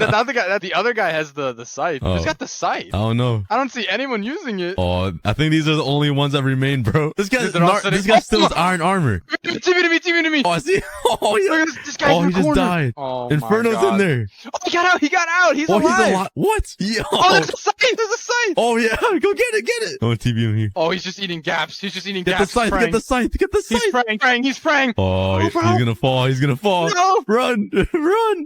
the other guy has the scythe. Oh. Who's got the scythe? I don't know. I don't see anyone using it. Oh, I think these are the only ones that remain, bro. This guy Dude, still has iron armor. TV to me. Oh, I see. Oh, yeah. Look at this guy's Oh, in he the just corner. died. Oh, my Inferno's God. in there. Oh, he got out. He's Oh, alive. he's alive. What? Yo. Oh, there's a scythe. Oh, yeah. Go get it. Oh, TV him here. Oh, he's just eating gaps. He's just eating Get the gaps. scythe. Get the scythe. He's praying. Oh, he's gonna fall. No. Run.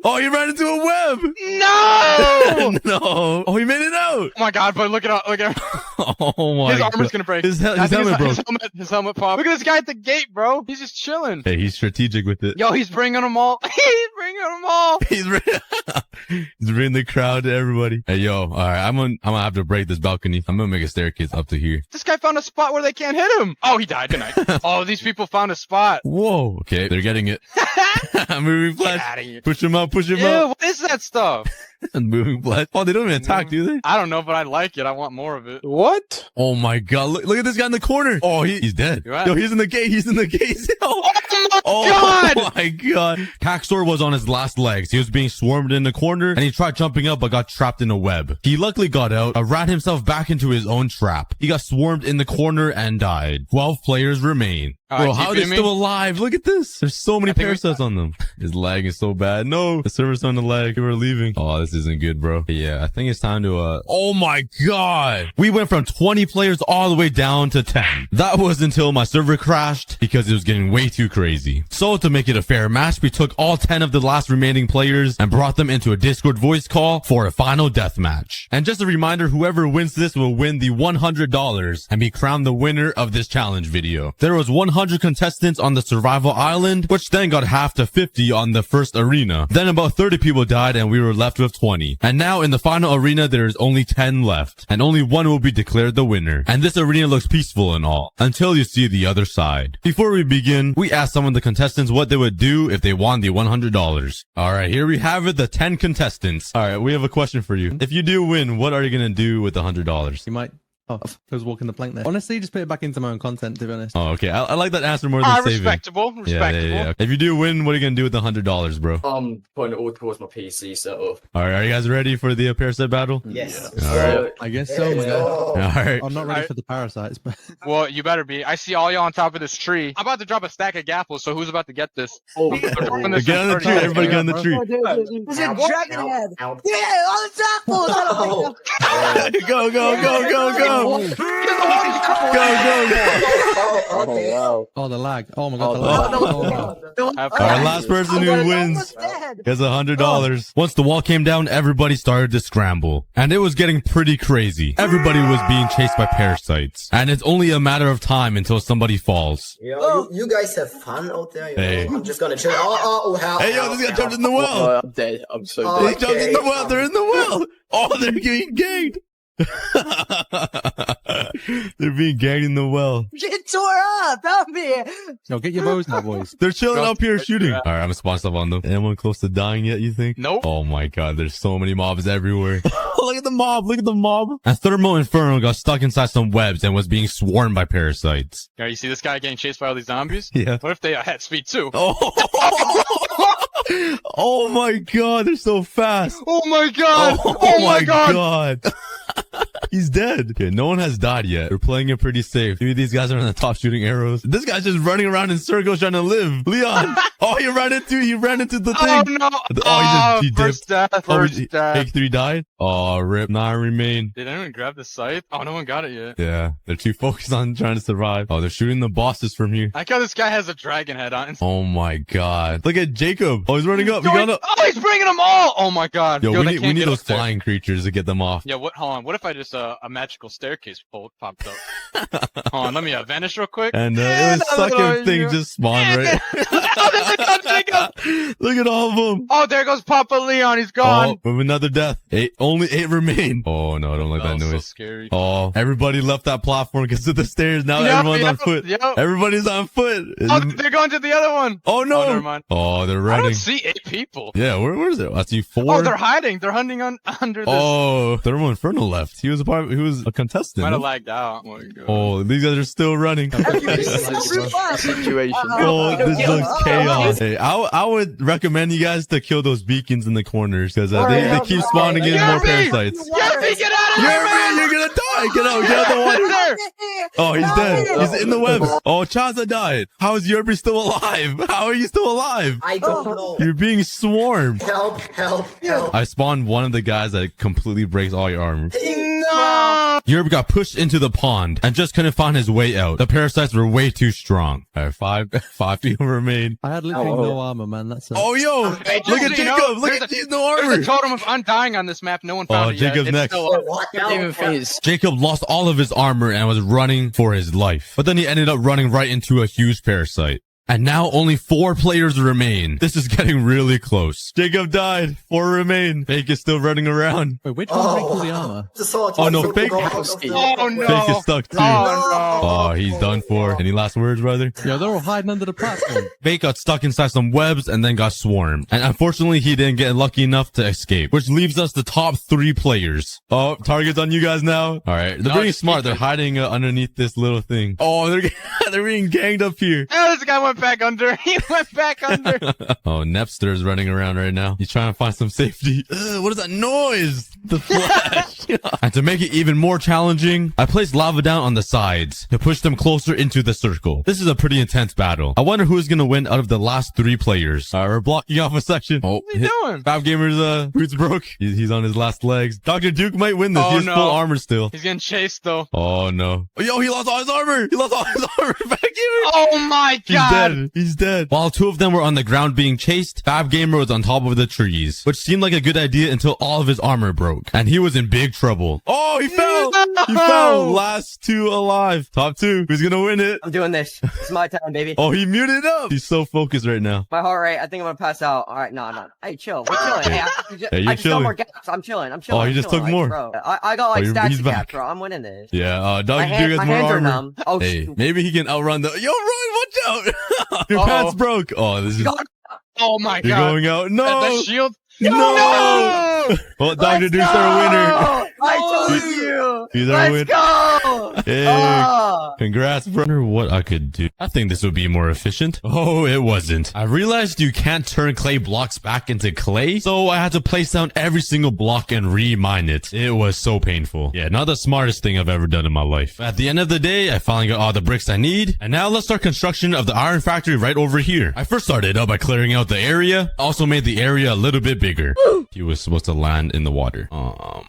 Oh, he ran into a web. No. No. Oh, he made it out. Oh my God, but look at him. Oh my His armor's God. gonna break. His I think helmet broke. His helmet popped. Look at this guy at the gate, bro. He's just chilling. Hey, he's strategic with it. Yo, he's bringing them all. He's bringing the crowd to everybody. Hey, yo, all right, I'm gonna have to break this balcony. I'm gonna make a staircase up to here. This guy found a spot where they can't hit him. Oh, he died. Good night. Oh, these people found a spot. Whoa. Okay, they're getting it. Moving Get flash. out of here. Push him up. Ew, what is that stuff? Moving flash. Oh, they don't even attack, do they? I don't know, but I like it. I want more of it. What? Oh my God! Look at this guy in the corner. Oh, he's dead. You're right. Yo, he's in the gate. He's in the gate. Oh my Oh God! my my god. Caxor was on his last legs. He was being swarmed in the corner and he tried jumping up but got trapped in a web. He luckily got out, ran himself back into his own trap. He got swarmed in the corner and died. 12 players remain. Bro, how are they still alive? Look at this. There's so many parasites on them. His lag is so bad. No, the server's on the lag. We're leaving. Oh, this isn't good, bro. Yeah, I think it's time to, oh my god. We went from 20 players all the way down to 10. That was until my server crashed because it was getting way too crazy. So to make it a fair match, we took all 10 of the last remaining players and brought them into a Discord voice call for a final death match. And just a reminder, whoever wins this will win the $100 and be crowned the winner of this challenge video. There was 100 contestants on the survival island, which then got half to 50 on the first arena. Then about 30 people died and we were left with 20. And now in the final arena, there is only 10 left and only one will be declared the winner. And this arena looks peaceful and all until you see the other side. Before we begin, we asked some of the contestants what they would do if they won the $100. All right, here we have it, the 10 contestants. All right, we have a question for you. If you do win, what are you going to do with the $100? You might. Oh, I was walking the plank there. Honestly, just put it back into my own content, to be honest. Oh, okay. I like that answer more than saving. Respectable. Yeah. If you do win, what are you going to do with the $100, bro? Putting it all towards my PC setup. All right, are you guys ready for the parasite battle? Yes. All right. I guess so, my guy. All right. I'm not ready for the parasites, but... Well, you better be. I see all y'all on top of this tree. I'm about to drop a stack of gapples, so who's about to get this? Get on the tree. Everybody get on the tree. There's a dragon head. Yeah, on the top. Go. Oh, the lag. Oh my god, the lag. Our last person who wins gets $100. Once the wall came down, everybody started to scramble. And it was getting pretty crazy. Everybody was being chased by parasites. And it's only a matter of time until somebody falls. Yo, you guys have fun out there. Hey. I'm just gonna chill. Oh, help. Hey, yo, this guy jumped in the well. I'm dead. I'm so They dead. jumped in the well. They're in the well. Oh, they're getting ganked. They're being ganked in the well. Get tore up. Help me. No, get your bows now, boys. They're chilling up here shooting. All right, I'm gonna spawn stuff on them. Anyone close to dying yet, you think? Nope. Oh my god, there's so many mobs everywhere. Look at the mob. And Thermo Inferno got stuck inside some webs and was being swarmed by parasites. Yeah, you see this guy getting chased by all these zombies? Yeah. What if they had speed too? Oh my god, they're so fast. Oh my god! Oh my god. He's dead. Okay, no one has died yet. We're playing it pretty safe. Maybe these guys are on the top shooting arrows. This guy's just running around in circles trying to live. Leon. Oh, he ran into the thing. Oh no! He dipped. First death. Take 3 died. Oh, rip. 9 remain. Did anyone grab the scythe? Oh, no one got it yet. Yeah, they're too focused on trying to survive. Oh, they're shooting the bosses from here. I like how this guy has a dragon head on. Oh my god. Look at Jacob. Oh, he's running up. Oh, he's bringing them all. Oh my god. Yo, we need those flying creatures to get them off. Yeah, hold on. What if I just a magical staircase popped up? Hold on, let me vanish real quick. And it was sucking thing just spawned right. Look at all of them. Oh, there goes Papa Leon. He's gone. Oh, with another death. Only 8 remain. Oh no, I don't like that noise. So scary. Oh, everybody left that platform because of the stairs. Now everyone's on foot. Everybody's on foot. Oh, they're going to the other one. Oh no. Oh, never mind. Oh, they're running. I don't see 8 people. Yeah, where is it? I see 4. Oh, they're hiding. They're hunting under this. Oh, Thermo Inferno left. He was a contestant. Might have lagged out. Oh, my God. Oh, these guys are still running. Situation. Oh, this looks chaos. Hey, I would recommend you guys to kill those beacons in the corners because they keep spawning in more parasites. Yerby, get out of here! You're gonna die. Get out the water. Oh, he's dead. He's in the webs. Oh, Chaza died. How is Yerby still alive? How are you still alive? I don't know. You're being swarmed. Help. I spawned one of the guys that completely breaks all your armor. No! Yerb got pushed into the pond and just couldn't find his way out. The parasites were way too strong. All right, 5 people remain. I had literally no armor, man. That's it. Oh, yo! Look at Jacob! Look at he's no armor! There's a totem of undying on this map. No one found it yet. Jacob's next. What? Jacob lost all of his armor and was running for his life. But then he ended up running right into a huge parasite. And now only 4 players remain. This is getting really close. Jacob died. 4 remain. Fake is still running around. Wait, which one breaks all the armor? Oh no, Fake. Oh no. Fake is stuck too. Oh, he's done for. Any last words, brother? Yo, they're all hiding under the platform. Fake got stuck inside some webs and then got swarmed. And unfortunately, he didn't get lucky enough to escape, which leaves us the top 3 players. Oh, target's on you guys now. All right. They're being smart. They're hiding underneath this little thing. Oh, they're being ganged up here. Oh, this guy went went back under. He went back under. Oh, Nepster is running around right now. He's trying to find some safety. What is that noise? The flash. And to make it even more challenging, I placed lava down on the sides to push them closer into the circle. This is a pretty intense battle. I wonder who's gonna win out of the last 3 players. We're blocking off a section. Oh, What are you doing? Fab Gamer's boots broke. He's on his last legs. Dr. Duke might win this. Oh, He has no. full armor still. He's getting chased though. Oh no. Oh, yo, he lost all his armor. He lost all his armor. Fab Gamer. Oh my He's god. dead. He's dead. While 2 of them were on the ground being chased, Fab Gamer was on top of the trees, which seemed like a good idea until all of his armor broke. And he was in big trouble. Oh, he fell. No. He fell. Last 2 alive. Top 2. Who's gonna win it? I'm doing this. It's my time, baby. Oh, he muted up. He's so focused right now. My heart rate, I think I'm gonna pass out. All right, no. Hey, chill. We're chilling. Hey, Hey, you're I just got chilling. more gaps. I'm chilling. Oh, he just took Like, more. Bro, I got like stacks he's of back. gaps, bro. I'm winning this. Yeah, Dr. My, Duke has my more hands are armor. numb. Oh, Hey, shoot. maybe he can outrun the. Yo, run! Watch out! Your Uh-oh. pants broke. Oh, this is. Oh my You're god. going out. No. That shield. No. Well, Dr. Duke's our winner. I told you. He's our winner. Let's go. Hey, Ah. congrats, bro. I wonder what I could do. I think this would be more efficient. Oh, it wasn't. I realized you can't turn clay blocks back into clay, so I had to place down every single block and re-mine it. It was so painful. Yeah, not the smartest thing I've ever done in my life. At the end of the day, I finally got all the bricks I need, and now let's start construction of the iron factory right over here. I first started out by clearing out the area, also made the area a little bit bigger. He was supposed to land in the water.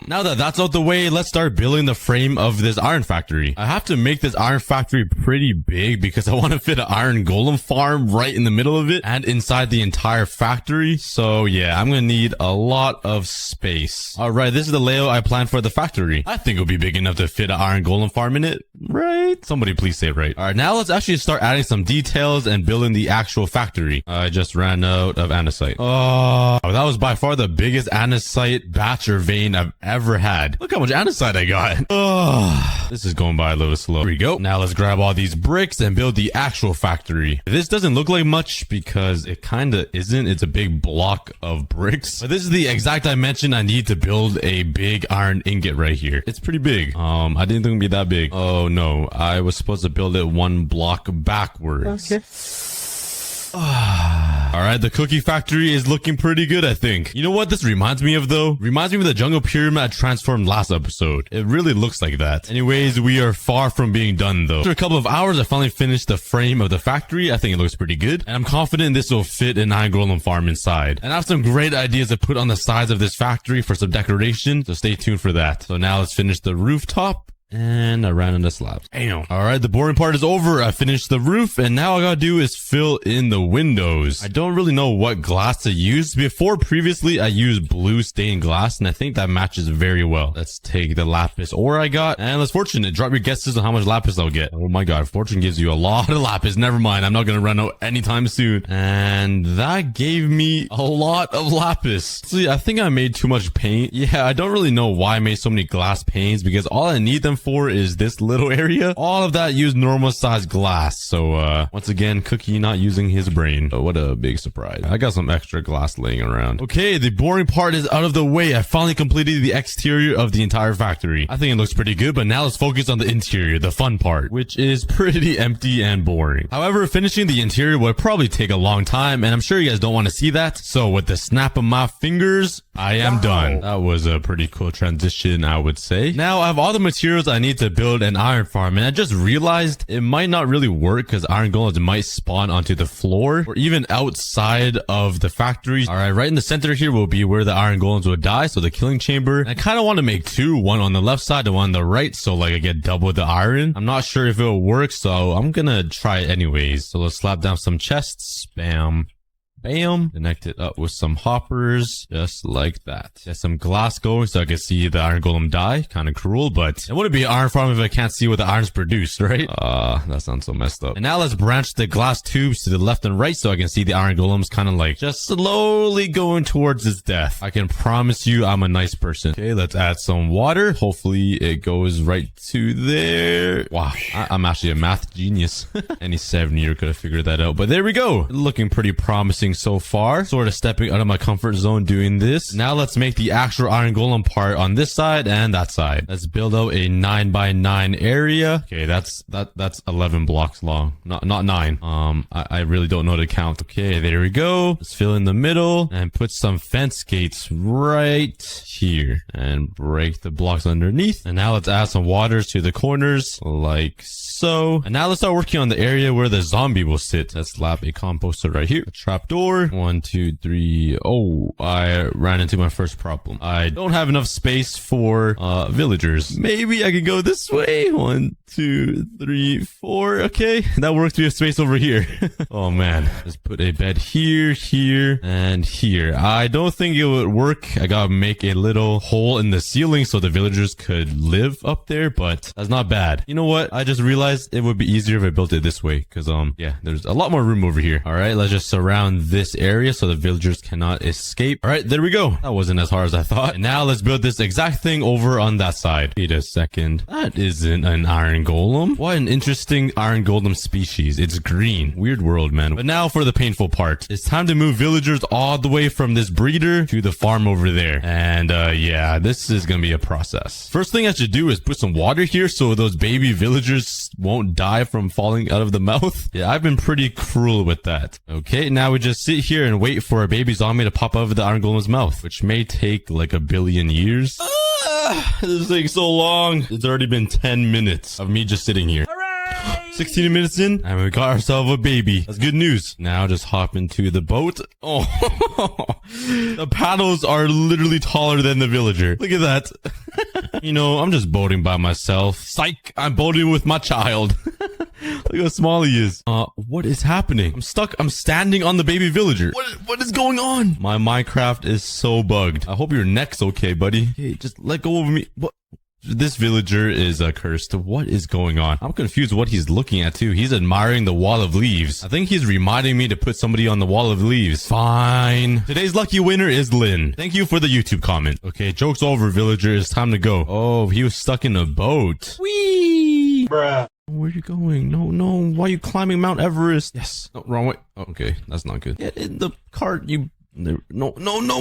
Now that that's out the way, let's start building the frame of this iron factory. I have to make this iron factory pretty big because I want to fit an iron golem farm right in the middle of it and inside the entire factory. So yeah, I'm gonna need a lot of space. All right, this is the layout I planned for the factory. I think it'll be big enough to fit an iron golem farm in it, right? Somebody please say it right. All right, now let's actually start adding some details and building the actual factory. I just ran out of andesite. Oh, that was by far the biggest andesite batch or vein I've ever had. Look how much andesite I got. Oh, this is going by a little slow. Here we go. Now let's grab all these bricks and build the actual factory. This doesn't look like much because it kind of isn't. It's a big block of bricks. But this is the exact dimension I need to build a big iron ingot right here. It's pretty big. I didn't think it'd be that big. Oh no, I was supposed to build it 1 block backwards. Okay. All right, the cookie factory is looking pretty good, I think. You know what this reminds me of, though? Reminds me of the jungle pyramid I transformed last episode. It really looks like that. Anyways, we are far from being done, though. After a couple of hours, I finally finished the frame of the factory. I think it looks pretty good. And I'm confident this will fit an iron golem farm inside. And I have some great ideas to put on the sides of this factory for some decoration, so stay tuned for that. So now let's finish the rooftop. And I ran into slabs. Damn. All right, the boring part is over. I finished the roof, and now all I gotta do is fill in the windows. I don't really know what glass to use. Previously, I used blue stained glass, and I think that matches very well. Let's take the lapis ore I got, and let's fortune it. Drop your guesses on how much lapis I'll get. Oh my god, fortune gives you a lot of lapis. Never mind, I'm not gonna run out anytime soon. And that gave me a lot of lapis. See, I think I made too much paint. Yeah, I don't really know why I made so many glass panes, because all I need them for is this little area. All of that used normal size glass. So once again, Cookie not using his brain. Oh, what a big surprise. I got some extra glass laying around. Okay, the boring part is out of the way. I finally completed the exterior of the entire factory. I think it looks pretty good, but now let's focus on the interior, the fun part, which is pretty empty and boring. However, finishing the interior would probably take a long time, and I'm sure you guys don't want to see that. So with the snap of my fingers, I am done. That was a pretty cool transition, I would say. Now I have all the materials I need to build an iron farm, and I just realized it might not really work because iron golems might spawn onto the floor or even outside of the factory. All right, right in the center here will be where the iron golems would die, so the killing chamber. And I kind of want to make 2, one on the left side and one on the right, so like I get double the iron. I'm not sure if it'll work, so I'm gonna try it anyways. So let's slap down some chests. Bam. Bam. Connect it up with some hoppers, just like that. Get some glass going so I can see the iron golem die. Kind of cruel, but it wouldn't be an iron farm if I can't see what the iron's produced, right? That sounds so messed up. And now let's branch the glass tubes to the left and right so I can see the iron golems kind of like just slowly going towards its death. I can promise you I'm a nice person. Okay, let's add some water. Hopefully it goes right to there. Wow, I'm actually a math genius. Any 7-year could have figured that out, but there we go. Looking pretty promising so far. Sort of stepping out of my comfort zone doing this. Now let's make the actual iron golem part on this side and that side. Let's build out a 9x9 area. Okay, that's 11 blocks long. Not 9. I really don't know how to count. Okay, there we go. Let's fill in the middle and put some fence gates right here and break the blocks underneath. And now let's add some waters to the corners like so. And now let's start working on the area where the zombie will sit. Let's slap a composter right here. A trapdoor. 1, 2, 3. Oh, I ran into my first problem. I don't have enough space for villagers. Maybe I could go this way. 1, 2, 3, 4. Okay, that works. We have space over here. Oh man, let's put a bed here, here, and here. I don't think it would work. I gotta make a little hole in the ceiling so the villagers could live up there, but that's not bad. You know what? I just realized it would be easier if I built it this way because yeah, there's a lot more room over here. All right, let's just surround this area so the villagers cannot escape. All right, there we go. That wasn't as hard as I thought. And now let's build this exact thing over on that side. Wait a second. That isn't an iron golem. What an interesting iron golem species. It's green. Weird world, man. But now for the painful part. It's time to move villagers all the way from this breeder to the farm over there. And yeah, this is gonna be a process. First thing I should do is put some water here so those baby villagers won't die from falling out of the mouth. Yeah, I've been pretty cruel with that. Okay, now we just sit here and wait for a baby zombie to pop out of the iron golem's mouth, which may take like a billion years. This takes so long. It's already been 10 minutes of me just sitting here. 16 minutes in, and we got ourselves a baby. That's good news. Now just hop into the boat. Oh, the paddles are literally taller than the villager. Look at that. You know, I'm just boating by myself. Psych, I'm boating with my child. Look how small he is. What is happening? I'm stuck. I'm standing on the baby villager. What is going on? My Minecraft is so bugged. I hope your neck's okay, buddy. Hey, just let go of me. What? This villager is cursed. What is going on? I'm confused what he's looking at too. He's admiring the wall of leaves. I think he's reminding me to put somebody on the wall of leaves. Fine. Today's lucky winner is Lynn. Thank you for the YouTube comment. Okay, joke's over, villager. It's time to go. Oh, he was stuck in a boat. Whee! Bruh. Where are you going? No, no. Why are you climbing Mount Everest? Yes. No, wrong way. Oh, okay, that's not good. Get in the cart, you... No.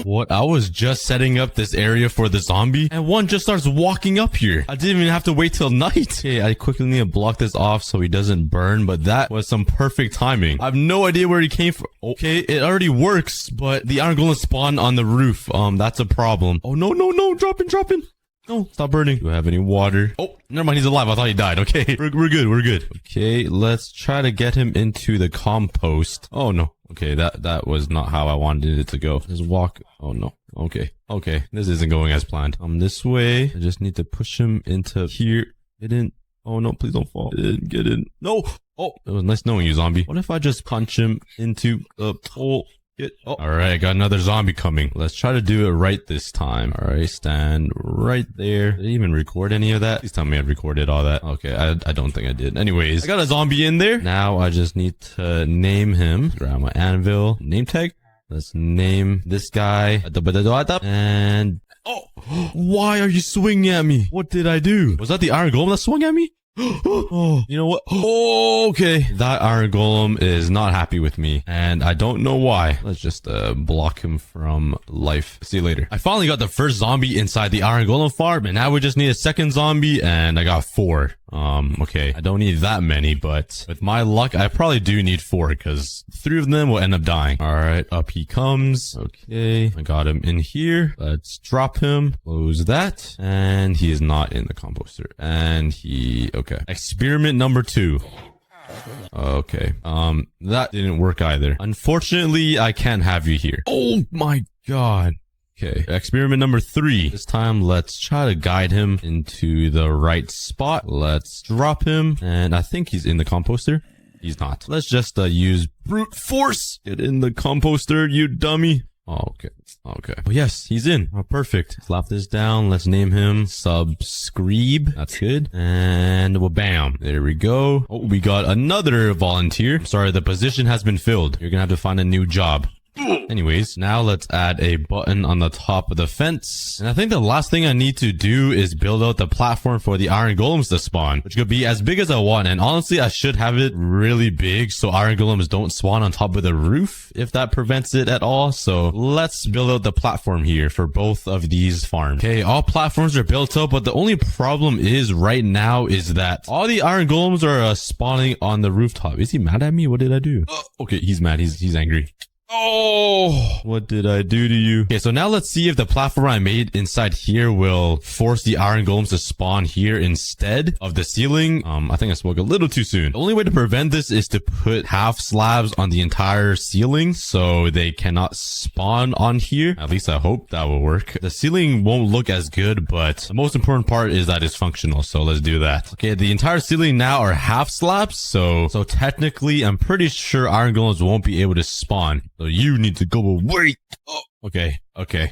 What? I was just setting up this area for the zombie and one just starts walking up here. I didn't even have to wait till night. Okay, I quickly need to block this off so he doesn't burn, but that was some perfect timing. I have no idea where he came from. Okay, it already works, but the iron golem spawned on the roof. That's a problem. Oh, no. Drop in. No, stop burning. Do I have any water? Oh, never mind. He's alive. I thought he died. Okay, we're good. Okay, let's try to get him into the compost. Oh, no. Okay, that was not how I wanted it to go. Just walk. Oh, no. Okay. This isn't going as planned. This way. I just need to push him into here. Get in. Oh, no. Please don't fall. Get in. No. Oh, it was nice knowing you, zombie. What if I just punch him into the hole? All right, I got another zombie coming. Let's try to do it right this time. All right, stand right there. Did I even record any of that? Please tell me I recorded all that. Okay, I don't think I did. Anyways, I got a zombie in there. Now I just need to name him. Grab my anvil. Name tag. Let's name this guy. And... oh, why are you swinging at me? What did I do? Was that the iron golem that swung at me? Oh, you know what? Oh, okay. That iron golem is not happy with me, and I don't know why. Let's just block him from life. See you later. I finally got the first zombie inside the iron golem farm, and now we just need a second zombie, and I got 4. Okay. I don't need that many, but with my luck, I probably do need 4 because 3 of them will end up dying. All right, up he comes. Okay, I got him in here. Let's drop him. Close that, and he is not in the composter, and he... okay. Experiment number 2. Okay. That didn't work either. Unfortunately, I can't have you here. Oh my god. Okay. Experiment number 3. This time, let's try to guide him into the right spot. Let's drop him. And I think he's in the composter. He's not. Let's just use brute force. Get in the composter, you dummy. Oh, okay. Oh, yes, he's in. Oh, perfect. Slap this down. Let's name him Subscribe. That's good. And well, bam. There we go. Oh, we got another volunteer. I'm sorry, the position has been filled. You're gonna have to find a new job. Anyways, now let's add a button on the top of the fence. And I think the last thing I need to do is build out the platform for the iron golems to spawn, which could be as big as I want. And honestly, I should have it really big so iron golems don't spawn on top of the roof if that prevents it at all. So let's build out the platform here for both of these farms. Okay, all platforms are built up, but the only problem is right now is that all the iron golems are spawning on the rooftop. Is he mad at me? What did I do? Okay, he's mad. He's angry. Oh, what did I do to you? Okay, so now let's see if the platform I made inside here will force the iron golems to spawn here instead of the ceiling. I think I spoke a little too soon. The only way to prevent this is to put half slabs on the entire ceiling so they cannot spawn on here. At least I hope that will work. The ceiling won't look as good, but the most important part is that it's functional. So let's do that. Okay, the entire ceiling now are half slabs. So technically, I'm pretty sure iron golems won't be able to spawn. So you need to go away. Oh, okay.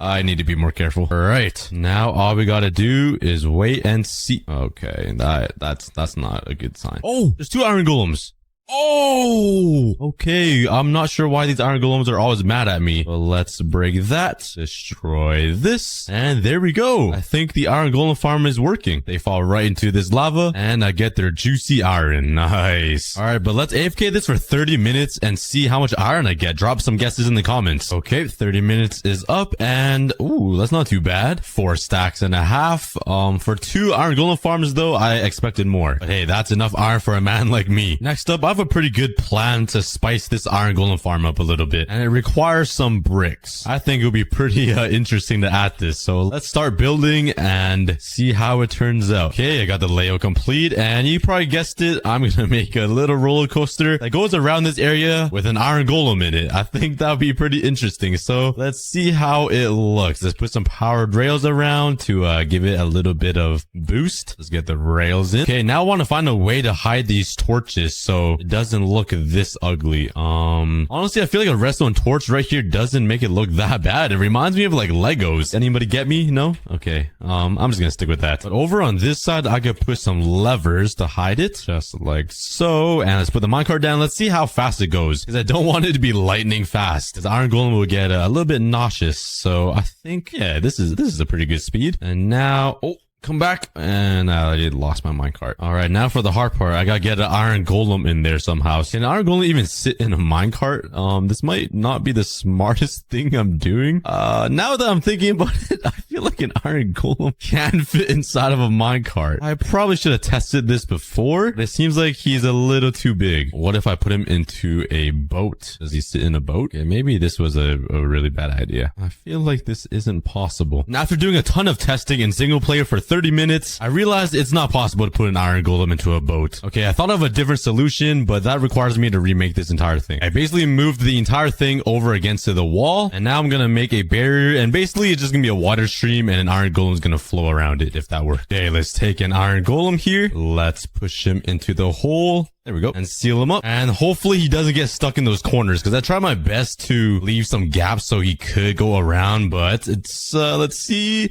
I need to be more careful. All right. Now all we gotta do is wait and see. Okay. That's not a good sign. Oh, there's 2 iron golems. Oh, okay. I'm not sure why these iron golems are always mad at me. But let's break that. Destroy this. And there we go. I think the iron golem farm is working. They fall right into this lava and I get their juicy iron. Nice. All right, but let's AFK this for 30 minutes and see how much iron I get. Drop some guesses in the comments. Okay, 30 minutes is up and ooh, that's not too bad. 4 stacks and a half. For 2 iron golem farms though, I expected more. But hey, that's enough iron for a man like me. Next up, I have a pretty good plan to spice this iron golem farm up a little bit, and it requires some bricks. I think it'll be pretty interesting to add this. So let's start building and see how it turns out. Okay, I got the layout complete, and you probably guessed it. I'm gonna make a little roller coaster that goes around this area with an iron golem in it. I think that'll be pretty interesting. So let's see how it looks. Let's put some powered rails around to give it a little bit of boost. Let's get the rails in. Okay, now I want to find a way to hide these torches so it doesn't look this ugly. Honestly, I feel like a redstone torch right here doesn't make it look that bad. It reminds me of like Legos. Anybody get me? No? Okay. I'm just gonna stick with that. But over on this side, I could put some levers to hide it, just like so. And let's put the minecart down. Let's see how fast it goes, because I don't want it to be lightning fast, because iron golem will get a little bit nauseous. So I think, yeah, this is a pretty good speed. And now, oh, come back. And I lost my minecart. All right, now for the hard part. I gotta get an iron golem in there somehow. Can an iron golem even sit in a minecart? This might not be the smartest thing I'm doing. Now that I'm thinking about it, I feel like an iron golem can fit inside of a minecart. I probably should have tested this before, but it seems like he's a little too big. What if I put him into a boat? Does he sit in a boat? Okay, maybe this was a really bad idea. I feel like this isn't possible. Now, after doing a ton of testing in single player for 30 minutes, I realized it's not possible to put an iron golem into a boat. Okay, I thought of a different solution, but that requires me to remake this entire thing. I basically moved the entire thing over against the wall, and now I'm gonna make a barrier, and basically it's just gonna be a water stream, and an iron golem is gonna flow around it, if that works. Okay, let's take an iron golem here. Let's push him into the hole. There we go. And seal him up. And hopefully he doesn't get stuck in those corners, because I tried my best to leave some gaps so he could go around, but it's, let's see.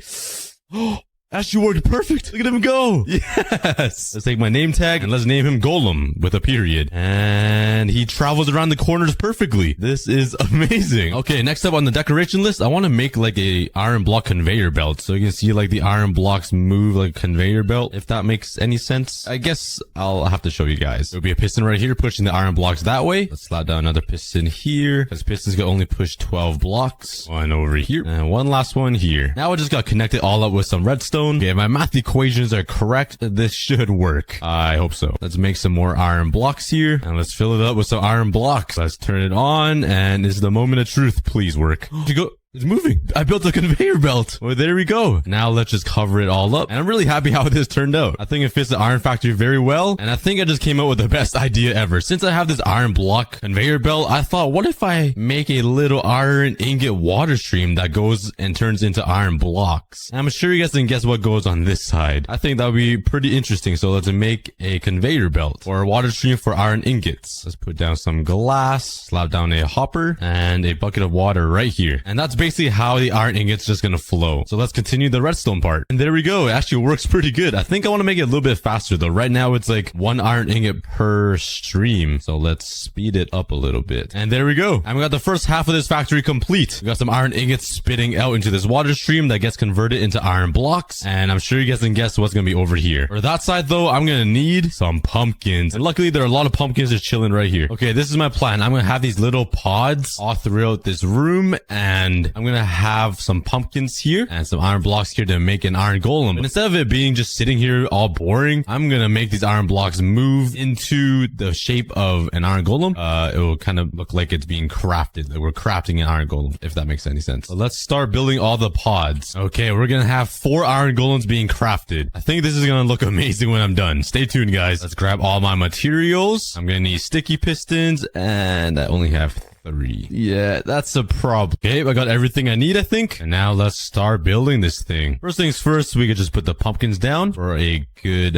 Actually worked perfect. Look at him go. Yes. Let's take my name tag and let's name him Golem with a period. And he travels around the corners perfectly. This is amazing. Okay, next up on the decoration list, I want to make like a iron block conveyor belt. So you can see like the iron blocks move like a conveyor belt, if that makes any sense. I guess I'll have to show you guys. There'll be a piston right here pushing the iron blocks that way. Let's slap down another piston here, because pistons can only push 12 blocks. One over here and one last one here. Now I just got connected all up with some redstone. Okay, if my math equations are correct, this should work. I hope so. Let's make some more iron blocks here, and let's fill it up with some iron blocks. Let's turn it on, and it's the moment of truth. Please work. To go. It's moving. I built a conveyor belt. Well, there we go. Now let's just cover it all up. And I'm really happy how this turned out. I think it fits the iron factory very well. And I think I just came up with the best idea ever. Since I have this iron block conveyor belt, I thought, what if I make a little iron ingot water stream that goes and turns into iron blocks? And I'm sure you guys can guess what goes on this side. I think that would be pretty interesting. So let's make a conveyor belt or a water stream for iron ingots. Let's put down some glass, slap down a hopper and a bucket of water right here. And that's basically how the iron ingot's just gonna flow. So let's continue the redstone part. And there we go. It actually works pretty good. I think I want to make it a little bit faster though. Right now it's like 1 iron ingot per stream. So let's speed it up a little bit. And there we go. And we got the first half of this factory complete. We got some iron ingots spitting out into this water stream that gets converted into iron blocks. And I'm sure you guys can guess what's gonna be over here. For that side though, I'm gonna need some pumpkins. And luckily there are a lot of pumpkins just chilling right here. Okay, this is my plan. I'm gonna have these little pods all throughout this room, and I'm gonna have some pumpkins here and some iron blocks here to make an iron golem. But instead of it being just sitting here all boring, I'm gonna make these iron blocks move into the shape of an iron golem. It will kind of look like it's being crafted, like we're crafting an iron golem, if that makes any sense. So let's start building all the pods. Okay, we're gonna have 4 iron golems being crafted. I think this is gonna look amazing when I'm done. Stay tuned, guys. Let's grab all my materials. I'm gonna need sticky pistons, and I only have 3. Yeah, that's a problem. Okay, I got everything I need, I think. And now let's start building this thing. First things first, we could just put the pumpkins down for a good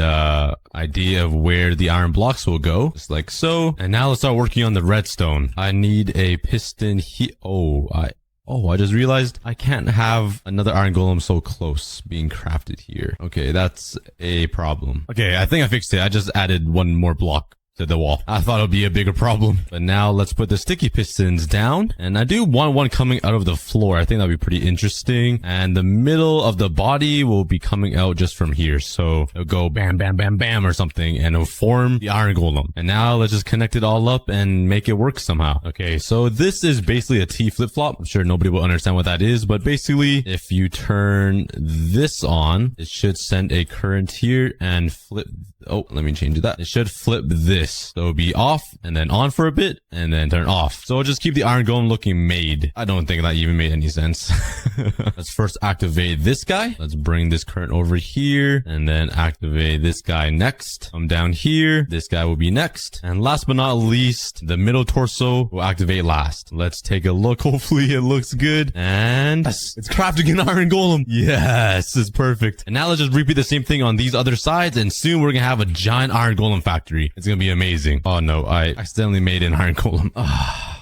idea of where the iron blocks will go. Just like so. And now let's start working on the redstone. I need a piston here. Oh, I just realized I can't have another iron golem so close being crafted here. Okay, that's a problem. Okay, I think I fixed it. I just added 1 more block to the wall. I thought it would be a bigger problem. But now let's put the sticky pistons down. And I do want one coming out of the floor. I think that'd be pretty interesting. And the middle of the body will be coming out just from here. So it'll go bam, bam, bam, bam or something, and it'll form the iron golem. And now let's just connect it all up and make it work somehow. Okay, so this is basically a T flip-flop. I'm sure nobody will understand what that is, but basically if you turn this on, it should send a current here and flip. Oh, let me change that. It should flip this. So it'll be off and then on for a bit and then turn off. So I'll just keep the iron golem looking made. I don't think that even made any sense. Let's first activate this guy. Let's bring this current over here and then activate this guy next. Come down here. This guy will be next. And last but not least, the middle torso will activate last. Let's take a look. Hopefully it looks good. And yes, it's crafting an iron golem. Yes, it's perfect. And now let's just repeat the same thing on these other sides. And soon we're going to have a giant iron golem factory. It's going to be amazing. Oh no, I accidentally made an iron golem.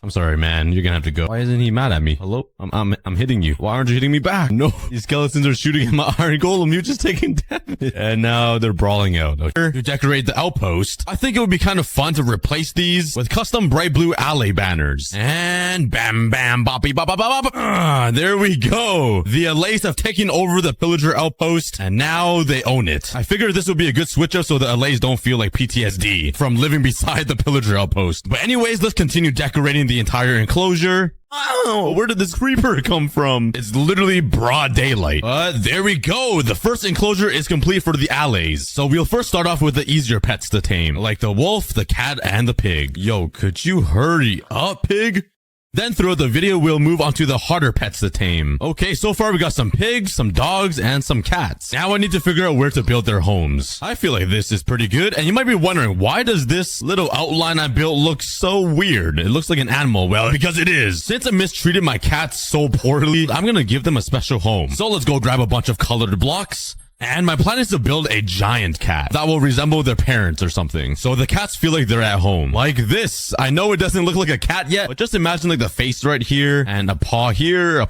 I'm sorry, man. You're gonna have to go. Why isn't he mad at me? Hello? I'm hitting you. Why aren't you hitting me back? No, these skeletons are shooting at my iron golem. You're just taking damage. And now they're brawling out. Okay. To decorate the outpost, I think it would be kind of fun to replace these with custom bright blue alley banners. And bam, bam, boppy, bop, bop, bop, bop. There we go. The allays have taken over the pillager outpost, and now they own it. I figured this would be a good switch up so the allays don't feel like PTSD from living beside the pillager outpost. But anyways, let's continue decorating the entire enclosure. Oh, where did this creeper come from? It's literally broad daylight. There we go. The first enclosure is complete for the allays. So we'll first start off with the easier pets to tame, like the wolf, the cat, and the pig. Yo, could you hurry up, pig? Then throughout the video, we'll move on to the harder pets to tame. Okay, so far we got some pigs, some dogs, and some cats. Now I need to figure out where to build their homes. I feel like this is pretty good, and you might be wondering, why does this little outline I built look so weird? It looks like an animal. Well, because it is. Since I mistreated my cats so poorly, I'm gonna give them a special home. So let's go grab a bunch of colored blocks. And my plan is to build a giant cat that will resemble their parents or something. So the cats feel like they're at home. Like this. I know it doesn't look like a cat yet, but just imagine like the face right here and a paw here,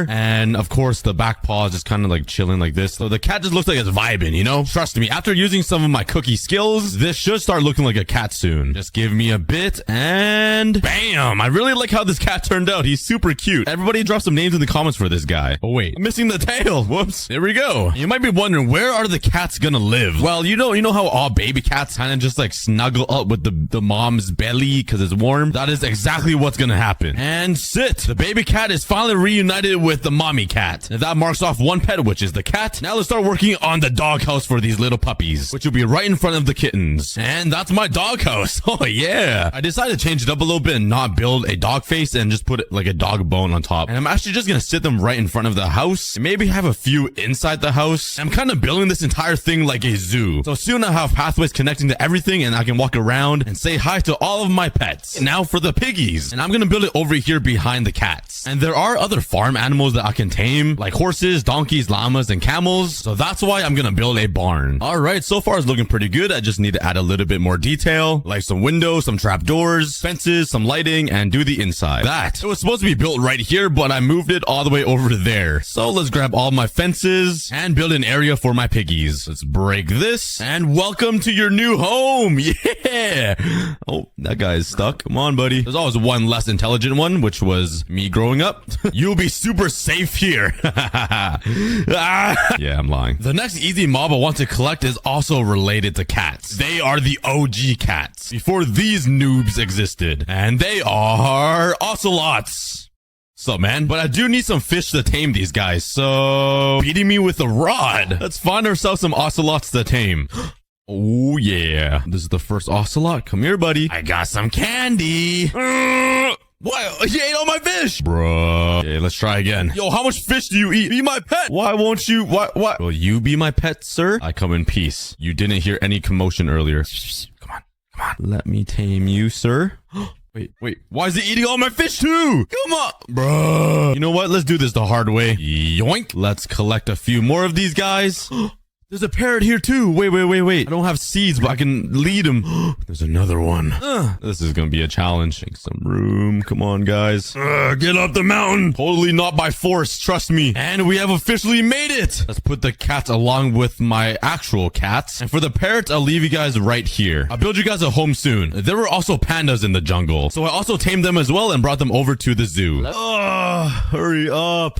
and of course the back paw is just kind of like chilling like this. So the cat just looks like it's vibing, you know? Trust me, after using some of my cookie skills, this should start looking like a cat soon. Just give me a bit and bam! I really like how this cat turned out. He's super cute. Everybody drop some names in the comments for this guy. Oh wait, I'm missing the tail. Whoops. There we go. You might be wondering, where are the cats gonna live? Well, you know how all baby cats kind of just like snuggle up with the mom's belly because it's warm? That is exactly what's gonna happen. And sit. The baby cat is finally reunited with the mommy cat. And that marks off one pet, which is the cat. Now let's start working on the doghouse for these little puppies, which will be right in front of the kittens. And that's my doghouse. Oh yeah. I decided to change it up a little bit and not build a dog face and just put like a dog bone on top. And I'm actually just gonna sit them right in front of the house and maybe have a few inside the house. I'm kind of building this entire thing like a zoo. So soon I have pathways connecting to everything and I can walk around and say hi to all of my pets. Now for the piggies. And I'm gonna build it over here behind the cats. And there are other farm animals that I can tame, like horses, donkeys, llamas, and camels. So that's why I'm gonna build a barn. All right, so far it's looking pretty good. I just need to add a little bit more detail, like some windows, some trap doors, fences, some lighting, and do the inside. It was supposed to be built right here, but I moved it all the way over there. So let's grab all my fences and build an area for my piggies. Let's break this and welcome to your new home. Yeah. Oh, that guy is stuck. Come on, buddy. There's always one less intelligent one, which was me growing up. You'll be super safe here. Yeah, I'm lying. The next easy mob I want to collect is also related to cats. They are the OG cats before these noobs existed, and they are ocelots. So man, but I do need some fish to tame these guys, so beating me with a rod. Let's find ourselves some ocelots to tame. Oh yeah, this is the first ocelot. Come here, buddy. I got some candy. What? He ate all my fish, bruh. Okay, let's try again. Yo, how much fish do you eat? Be my pet. Why won't you? What? Will you be my pet, sir? I come in peace. You didn't hear any commotion earlier. Come on. Let me tame you, sir. Wait. Why is he eating all my fish too? Come on, bruh. You know what? Let's do this the hard way. Yoink. Let's collect a few more of these guys. There's a parrot here too. Wait. I don't have seeds, but I can lead him. There's another one. This is gonna be a challenge. Make some room. Come on, guys. Get up the mountain. Totally not by force. Trust me. And we have officially made it. Let's put the cats along with my actual cats. And for the parrots, I'll leave you guys right here. I'll build you guys a home soon. There were also pandas in the jungle, so I also tamed them as well and brought them over to the zoo. Hurry up.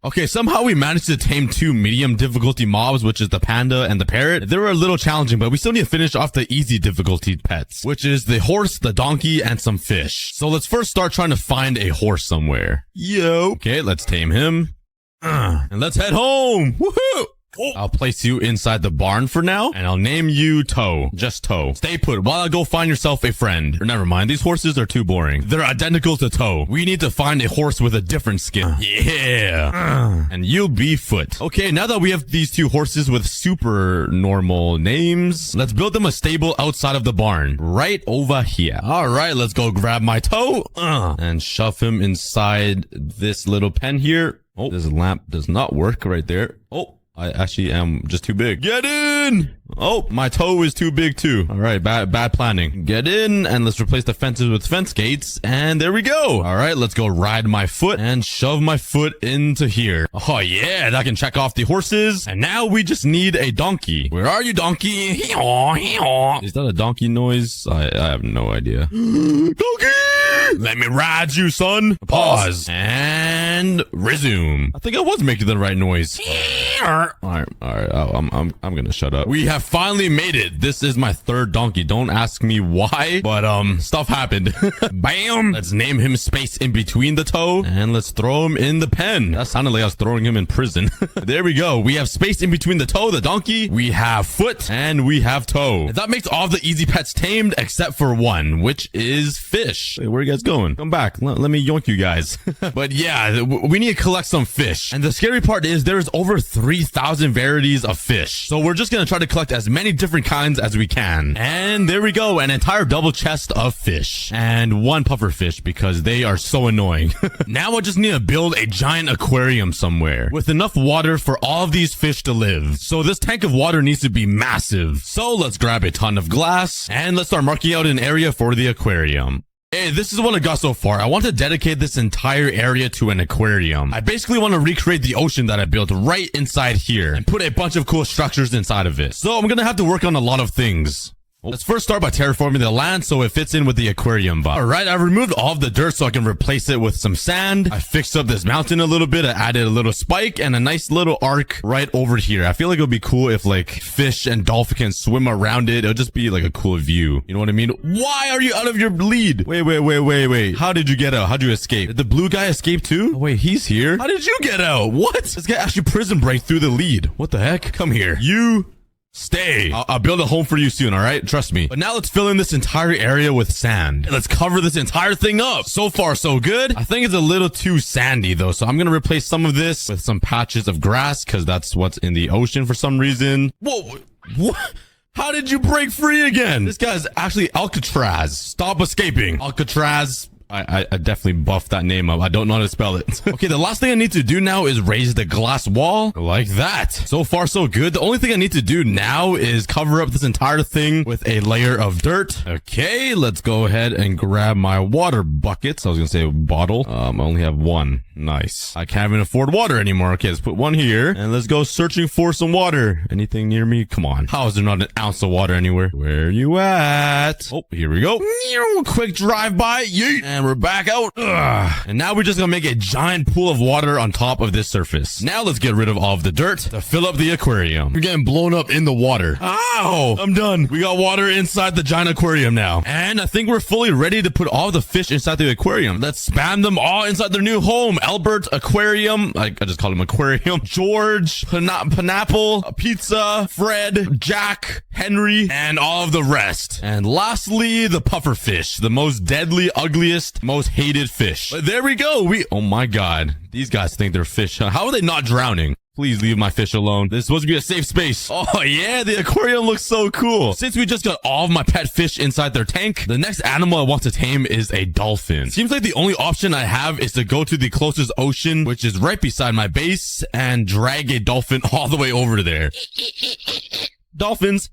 Okay, somehow we managed to tame 2 medium difficulty mobs, which is the panda and the parrot. They were a little challenging, but we still need to finish off the easy difficulty pets, which is the horse, the donkey, and some fish. So let's first start trying to find a horse somewhere. Yo. Okay, let's tame him. And let's head home. Woohoo! I'll place you inside the barn for now, and I'll name you Toe. Just Toe. Stay put while I go find yourself a friend. Or never mind, these horses are too boring. They're identical to Toe. We need to find a horse with a different skin. Yeah. And you'll be Foot. Okay, now that we have these 2 horses with super normal names, let's build them a stable outside of the barn. Right over here. Alright, let's go grab my Toe. And shove him inside this little pen here. Oh, this lamp does not work right there. Oh. I actually am just too big. Get in! Oh, my toe is too big too. All right, bad planning. Get in, and let's replace the fences with fence gates, and there we go. All right, let's go ride my foot and shove my foot into here. Oh yeah, that can check off the horses. And now we just need a donkey. Where are you, donkey? Is that a donkey noise? I have no idea. Donkey! Let me ride you, son. Pause. And resume. I think I was making the right noise. All right. I'm gonna shut up. We have finally made it. This is my 3rd donkey. Don't ask me why, but stuff happened. Bam. Let's name him Space in between the toe, and let's throw him in the pen. That sounded like I was throwing him in prison. There we go. We have Space in between the toe, the donkey. We have Foot, and we have Toe. And that makes all the easy pets tamed except for one, which is Fish. Hey, where are you guys going? Come back. Let me yoink you guys. But yeah, we need to collect some fish. And the scary part is there's over 3,000 varieties of fish. So we're just gonna try to collect as many different kinds as we can. And there we go, an entire double chest of fish. And 1 puffer fish because they are so annoying. Now I just need to build a giant aquarium somewhere with enough water for all of these fish to live. So this tank of water needs to be massive. So let's grab a ton of glass and let's start marking out an area for the aquarium. Hey, this is what I got so far. I want to dedicate this entire area to an aquarium. I basically want to recreate the ocean that I built right inside here and put a bunch of cool structures inside of it. So I'm going to have to work on a lot of things. Let's first start by terraforming the land so it fits in with the aquarium vibe. Alright, I removed all of the dirt so I can replace it with some sand. I fixed up this mountain a little bit. I added a little spike and a nice little arc right over here. I feel like it would be cool if like fish and dolphin can swim around it. It'll just be like a cool view. You know what I mean? Why are you out of your lead? Wait. How did you get out? How'd you escape? Did the blue guy escape too? Oh, wait, he's here. How did you get out? What? This guy actually prison break through the lead. What the heck? Come here. You Stay. I'll build a home for you soon, all right? Trust me. But now let's fill in this entire area with sand. Let's cover this entire thing up. So far, so good. I think it's a little too sandy, though. So I'm going to replace some of this with some patches of grass because that's what's in the ocean for some reason. Whoa. What? How did you break free again? This guy's actually Alcatraz. Stop escaping. Alcatraz. I definitely buffed that name up. I don't know how to spell it. Okay, the last thing I need to do now is raise the glass wall like that. So far, so good. The only thing I need to do now is cover up this entire thing with a layer of dirt. Okay, let's go ahead and grab my water buckets. I was gonna say bottle. I only have one. Nice. I can't even afford water anymore. Okay, let's put one here and let's go searching for some water. Anything near me? Come on. How is there not an ounce of water anywhere? Where are you at? Oh, here we go. Quick drive by. Yeet. And we're back out. Ugh. And now we're just gonna make a giant pool of water on top of this surface. Now let's get rid of all of the dirt to fill up the aquarium. We're getting blown up in the water. Ow! I'm done. We got water inside the giant aquarium now. And I think we're fully ready to put all the fish inside the aquarium. Let's spam them all inside their new home. Albert Aquarium. I just call him Aquarium. George, Pineapple, Pizza, Fred, Jack, Henry, and all of the rest. And lastly, the puffer fish. The most deadly, ugliest, most hated fish. But there we go. Oh my God. These guys think they're fish. How are they not drowning? Please leave my fish alone. This is supposed to be a safe space. Oh yeah, the aquarium looks so cool. Since we just got all of my pet fish inside their tank, the next animal I want to tame is a dolphin. Seems like the only option I have is to go to the closest ocean, which is right beside my base, and drag a dolphin all the way over there. Dolphins.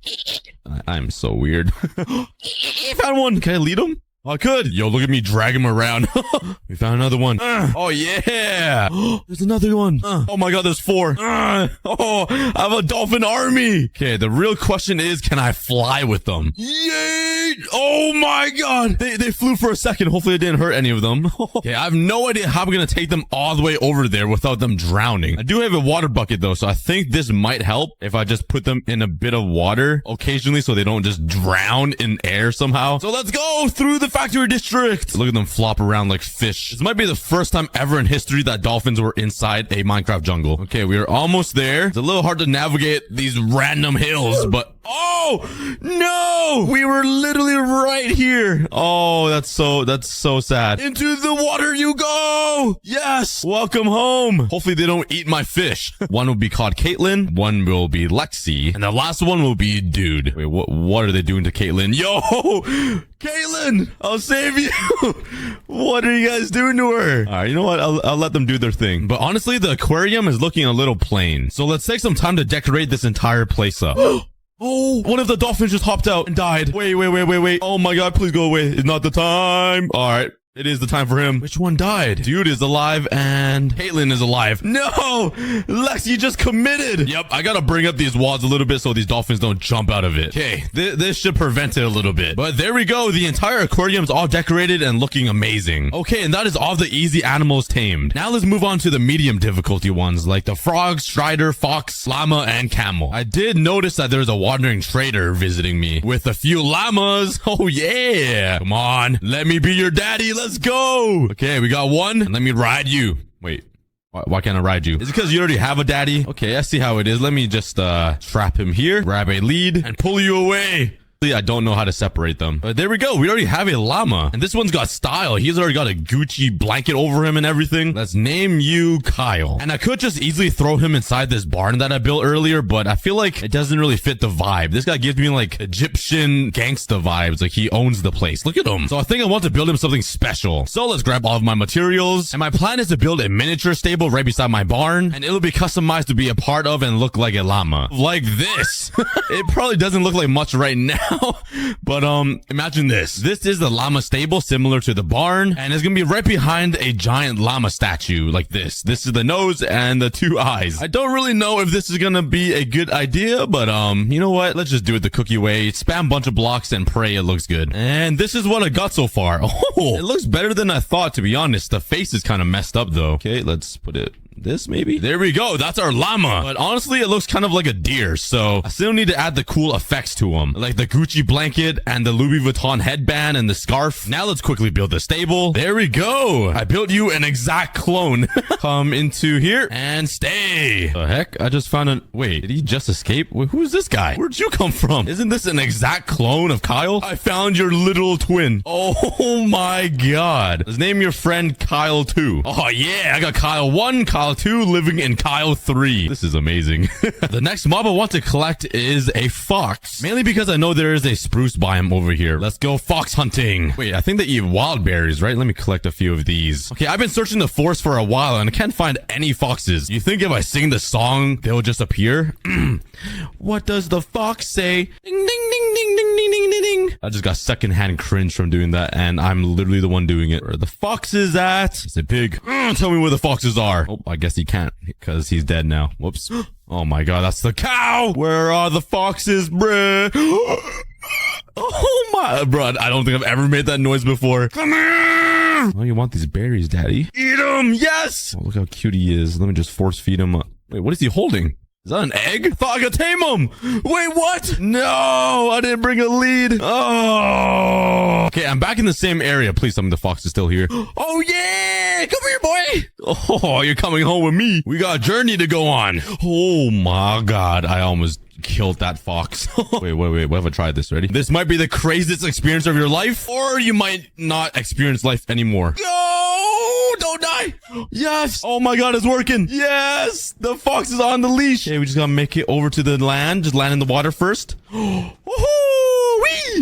I'm so weird. I found one. Can I lead them? I could. Yo, look at me drag him around. We found another one. Oh, yeah. There's another one. Oh, my God, there's 4. Oh, I have a dolphin army. Okay, the real question is, can I fly with them? Yay! Oh, my God. They flew for a second. Hopefully, it didn't hurt any of them. Okay, I have no idea how I'm going to take them all the way over there without them drowning. I do have a water bucket, though, so I think this might help if I just put them in a bit of water occasionally so they don't just drown in air somehow. So let's go through the factory district. Look at them flop around like fish. This might be the first time ever in history that dolphins were inside a Minecraft jungle. Okay, we are almost there. It's a little hard to navigate these random hills, but oh no, we were literally right here. Oh, that's so sad. Into the water you go. Yes, welcome home. Hopefully they don't eat my fish. One will be called Caitlin, one will be Lexi, and the last one will be Dude. Wait, what are they doing to Caitlin? Yo, Caitlin, I'll save you. What are you guys doing to her? All right, you know what? I'll let them do their thing. But honestly, the aquarium is looking a little plain. So let's take some time to decorate this entire place up. Oh, one of the dolphins just hopped out and died. Wait. Oh my God, please go away. It's not the time. All right. It is the time for him. Which one died? Dude is alive and Caitlin is alive. No! Lexi just committed. Yep, I gotta bring up these walls a little bit so these dolphins don't jump out of it. Okay, this should prevent it a little bit. But there we go. The entire aquarium is all decorated and looking amazing. Okay, and that is all the easy animals tamed. Now let's move on to the medium difficulty ones like the frog, strider, fox, llama, and camel. I did notice that there's a wandering trader visiting me with a few llamas. Oh yeah. Come on, let me be your daddy. Let's go. Okay, we got one. Let me ride you. Wait, why can't I ride you? Is it because you already have a daddy? Okay, I see how it is. Let me just trap him here, grab a lead, and pull you away. I don't know how to separate them. But there we go. We already have a llama. And this one's got style. He's already got a Gucci blanket over him and everything. Let's name you Kyle. And I could just easily throw him inside this barn that I built earlier, but I feel like it doesn't really fit the vibe. This guy gives me like Egyptian gangsta vibes. Like he owns the place. Look at him. So I think I want to build him something special. So let's grab all of my materials. And my plan is to build a miniature stable right beside my barn. And it'll be customized to be a part of and look like a llama. Like this. It probably doesn't look like much right now. But imagine this. This is the llama stable similar to the barn, and it's gonna be right behind a giant llama statue like this. This is the nose and the 2 eyes. I don't really know if this is gonna be a good idea, but you know what? Let's just do it the cookie way. Spam bunch of blocks and pray it looks good. And this is what I got so far. Oh, it looks better than I thought, to be honest. The face is kind of messed up though. Okay, let's put it this maybe? There we go. That's our llama. But honestly, it looks kind of like a deer. So I still need to add the cool effects to him, like the Gucci blanket and the Louis Vuitton headband and the scarf. Now let's quickly build the stable. There we go. I built you an exact clone. Come into here and stay. The heck? I just found wait, did he just escape? Wait, who's this guy? Where'd you come from? Isn't this an exact clone of Kyle? I found your little twin. Oh my god. Let's name your friend Kyle 2. Oh yeah, I got Kyle 1, Kyle 2 living in Kyle 3. This is amazing. The next mob I want to collect is a fox. Mainly because I know there is a spruce biome over here. Let's go fox hunting. Wait, I think they eat wild berries, right? Let me collect a few of these. Okay, I've been searching the forest for a while and I can't find any foxes. You think if I sing the song, they'll just appear? What does the fox say? Ding, ding, ding, ding, ding, ding, ding, ding, ding. I just got secondhand cringe from doing that, and I'm literally the one doing it. Where are the foxes at? It's a pig. Tell me where the foxes are. Oh, I guess he can't because he's dead now. Whoops. Oh my god, that's the cow. Where are the foxes, bruh? Oh my, bro, I don't think I've ever made that noise before. Come here. Oh, you want these berries, daddy? Eat them. Yes. Oh, look how cute he is. Let me just force feed him. Wait, what is he holding? Is that an egg? I thought I could tame him. Wait, what? No, I didn't bring a lead. Oh. Okay, I'm back in the same area. Please tell me the fox is still here. Oh, yeah. Come here, boy. Oh, you're coming home with me. We got a journey to go on. Oh, my God. I almost killed that fox. wait, what if I tried this? Ready? This might be the craziest experience of your life, or you might not experience life anymore. Go! Don't die! Yes! Oh my god, it's working! Yes! The fox is on the leash! Okay, we just gotta make it over to the land. Just land in the water first. Woohoo!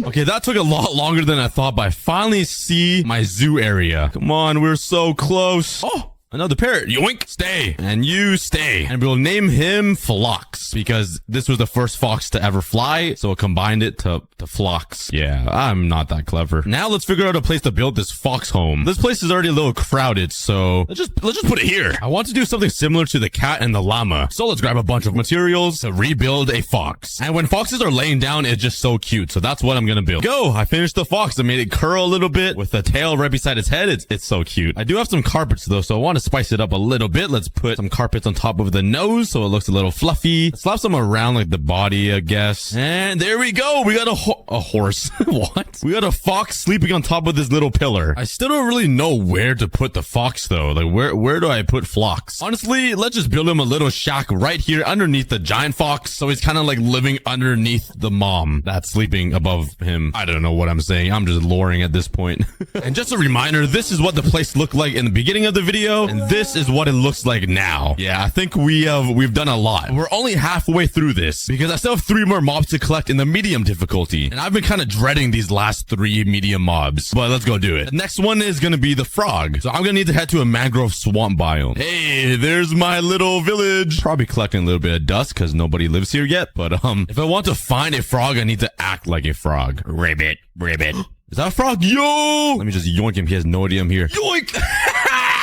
Okay, that took a lot longer than I thought, but I finally see my zoo area. Come on, we're so close. Oh! Another parrot. Yoink. Stay. And you stay. And we'll name him Phlox because this was the first fox to ever fly. So I combined it to Phlox. Yeah, I'm not that clever. Now let's figure out a place to build this fox home. This place is already a little crowded, so let's just put it here. I want to do something similar to the cat and the llama. So let's grab a bunch of materials to rebuild a fox. And when foxes are laying down, it's just so cute. So that's what I'm gonna build. Go. I finished the fox. I made it curl a little bit with the tail right beside its head. It's so cute. I do have some carpets though, so I want to spice it up a little bit. Let's put some carpets on top of the nose so it looks a little fluffy. Slap some around like the body, I guess. And there we go. We got a horse. What? We got a fox sleeping on top of this little pillar. I still don't really know where to put the fox though. Like where do I put Phlox? Honestly, let's just build him a little shack right here underneath the giant fox. So he's kind of like living underneath the mom that's sleeping above him. I don't know what I'm saying. I'm just loring at this point. And just a reminder, this is what the place looked like in the beginning of the video. And this is what it looks like now. Yeah, I think we've done a lot. We're only halfway through this because I still have 3 more mobs to collect in the medium difficulty. And I've been kind of dreading these last 3 medium mobs, but let's go do it. The next one is going to be the frog. So I'm going to need to head to a mangrove swamp biome. Hey, there's my little village. Probably collecting a little bit of dust because nobody lives here yet. But if I want to find a frog, I need to act like a frog. Ribbit. Is that a frog? Yo! Let me just yoink him. He has no idea I'm here. Yoink!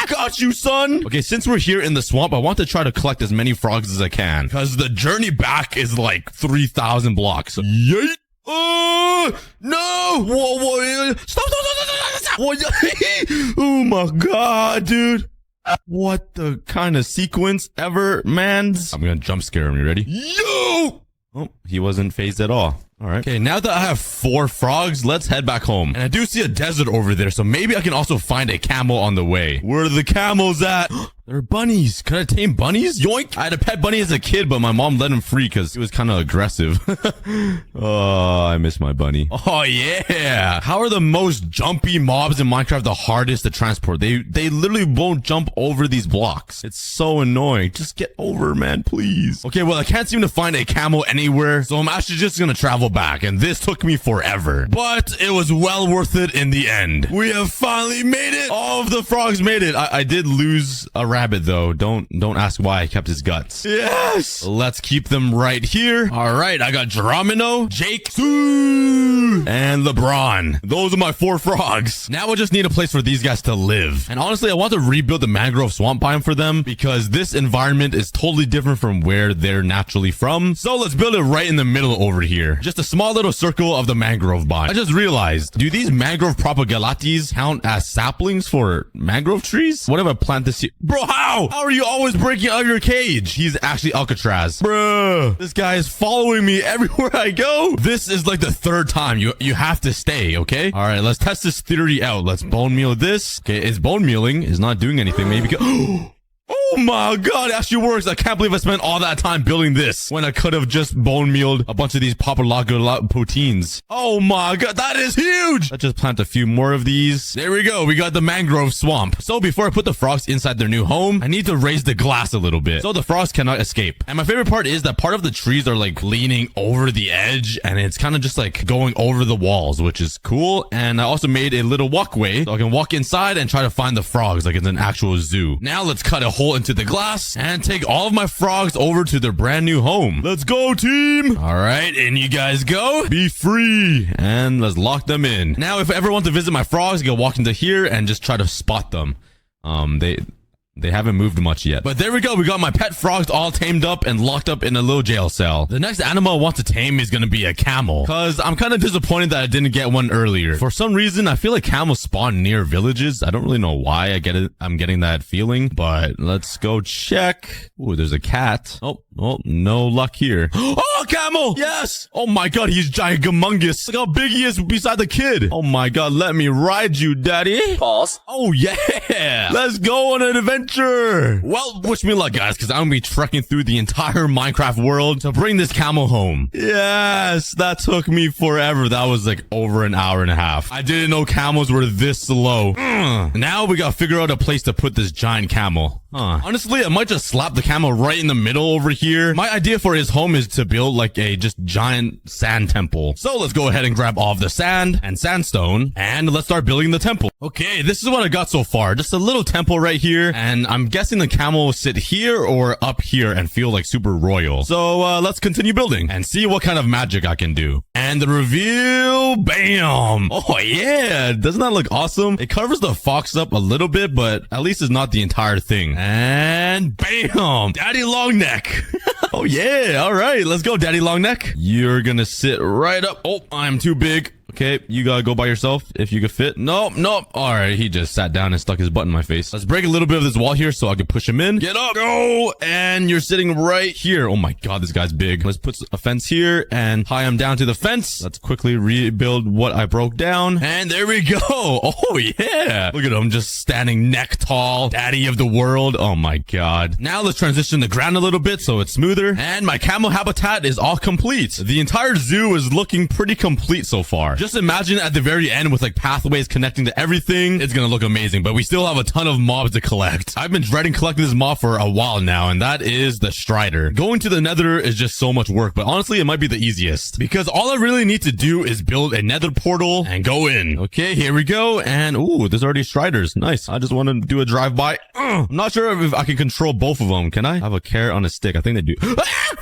Got you, son. Okay, since we're here in the swamp, I want to try to collect as many frogs as I can because the journey back is like 3,000 blocks. Yeet. No! Whoa! Stop! Oh my god, dude. What the kind of sequence ever, man? I'm gonna jump scare him. You ready? Yo! Oh, he wasn't phased at all. All right. Okay, now that I have 4 frogs, let's head back home. And I do see a desert over there, so maybe I can also find a camel on the way. Where are the camels at? They're bunnies. Could I tame bunnies? Yoink. I had a pet bunny as a kid, but my mom let him free because he was kind of aggressive. Oh, I miss my bunny. Oh, yeah. How are the most jumpy mobs in Minecraft the hardest to transport? They literally won't jump over these blocks. It's so annoying. Just get over, man, please. Okay, well, I can't seem to find a camel anywhere, so I'm actually just going to travel back, and this took me forever. But it was well worth it in the end. We have finally made it. All of the frogs made it. I did lose a rabbit though. Don't ask why I kept his guts. Yes. Let's keep them right here. All right. I got Geronimo, Jake, and LeBron. Those are my 4 frogs. Now I just need a place for these guys to live. And honestly, I want to rebuild the mangrove swamp biome for them because this environment is totally different from where they're naturally from. So let's build it right in the middle over here. Just a small little circle of the mangrove biome. I just realized, do these mangrove propagalates count as saplings for mangrove trees? What if I plant this here? Bro, Bro, how? How are you always breaking out of your cage? He's actually Alcatraz. Bruh. This guy is following me everywhere I go. This is like the third time. You have to stay, okay? All right, let's test this theory out. Let's bone meal this. Okay, it's bone mealing. It's not doing anything. Maybe... Oh my god, it actually works. I can't believe I spent all that time building this when I could have just bone mealed a bunch of these papalaga proteins. Oh my god, that is huge. Let's just plant a few more of these. There we go. We got the mangrove swamp. So before I put the frogs inside their new home, I need to raise the glass a little bit so the frogs cannot escape. And my favorite part is that part of the trees are like leaning over the edge and it's kind of just like going over the walls, which is cool. And I also made a little walkway so I can walk inside and try to find the frogs like it's an actual zoo. Now let's cut a hole into the glass and take all of my frogs over to their brand new home. Let's go, team. All right, in you guys go. Be free. And let's lock them in. Now, if I ever want to visit my frogs, I can walk into here and just try to spot them. They haven't moved much yet. But there we go. We got my pet frogs all tamed up and locked up in a little jail cell. The next animal I want to tame is going to be a camel. Because I'm kind of disappointed that I didn't get one earlier. For some reason, I feel like camels spawn near villages. I don't really know why I'm getting that feeling. But let's go check. Ooh, there's a cat. Oh, no luck here. Oh, camel! Yes! Oh my god, he's gigantumous. Look how big he is beside the kid. Oh my god, let me ride you, daddy. Pause. Oh yeah! Let's go on an adventure. Well, wish me luck, guys, because I'm gonna be trekking through the entire Minecraft world to bring this camel home. Yes, that took me forever. That was like over an hour and a half. I didn't know camels were this slow. Now we gotta figure out a place to put this giant camel. Honestly, I might just slap the camel right in the middle over here. My idea for his home is to build like a just giant sand temple. So let's go ahead and grab all of the sand and sandstone and let's start building the temple. Okay, this is what I got so far. Just a little temple right here. And I'm guessing the camel will sit here or up here and feel like super royal. So let's continue building and see what kind of magic I can do. And the reveal, bam. Oh yeah, doesn't that look awesome? It covers the fox up a little bit, but at least it's not the entire thing. And bam, Daddy Longneck. Oh yeah, all right, let's go, Daddy Longneck. You're gonna sit right up. Oh, I'm too big. Okay, you gotta go by yourself if you could fit. Nope. All right, he just sat down and stuck his butt in my face. Let's break a little bit of this wall here so I can push him in. Get up, go, and you're sitting right here. Oh my god, this guy's big. Let's put a fence here and tie him down to the fence. Let's quickly rebuild what I broke down. And there we go. Oh yeah, look at him just standing neck tall. Daddy of the world. Oh my god. Now let's transition the ground a little bit so it's smoother. And my camel habitat is all complete. The entire zoo is looking pretty complete so far. Just imagine at the very end with like pathways connecting to everything. It's gonna look amazing, but we still have a ton of mobs to collect. I've been dreading collecting this mob for a while now, and that is the Strider. Going to the Nether is just so much work, but honestly, it might be the easiest because all I really need to do is build a Nether portal and go in. Okay, here we go. And ooh, there's already Striders. Nice. I just want to do a drive-by. I'm not sure if I can control both of them. Can I? I have a carrot on a stick. I think they do.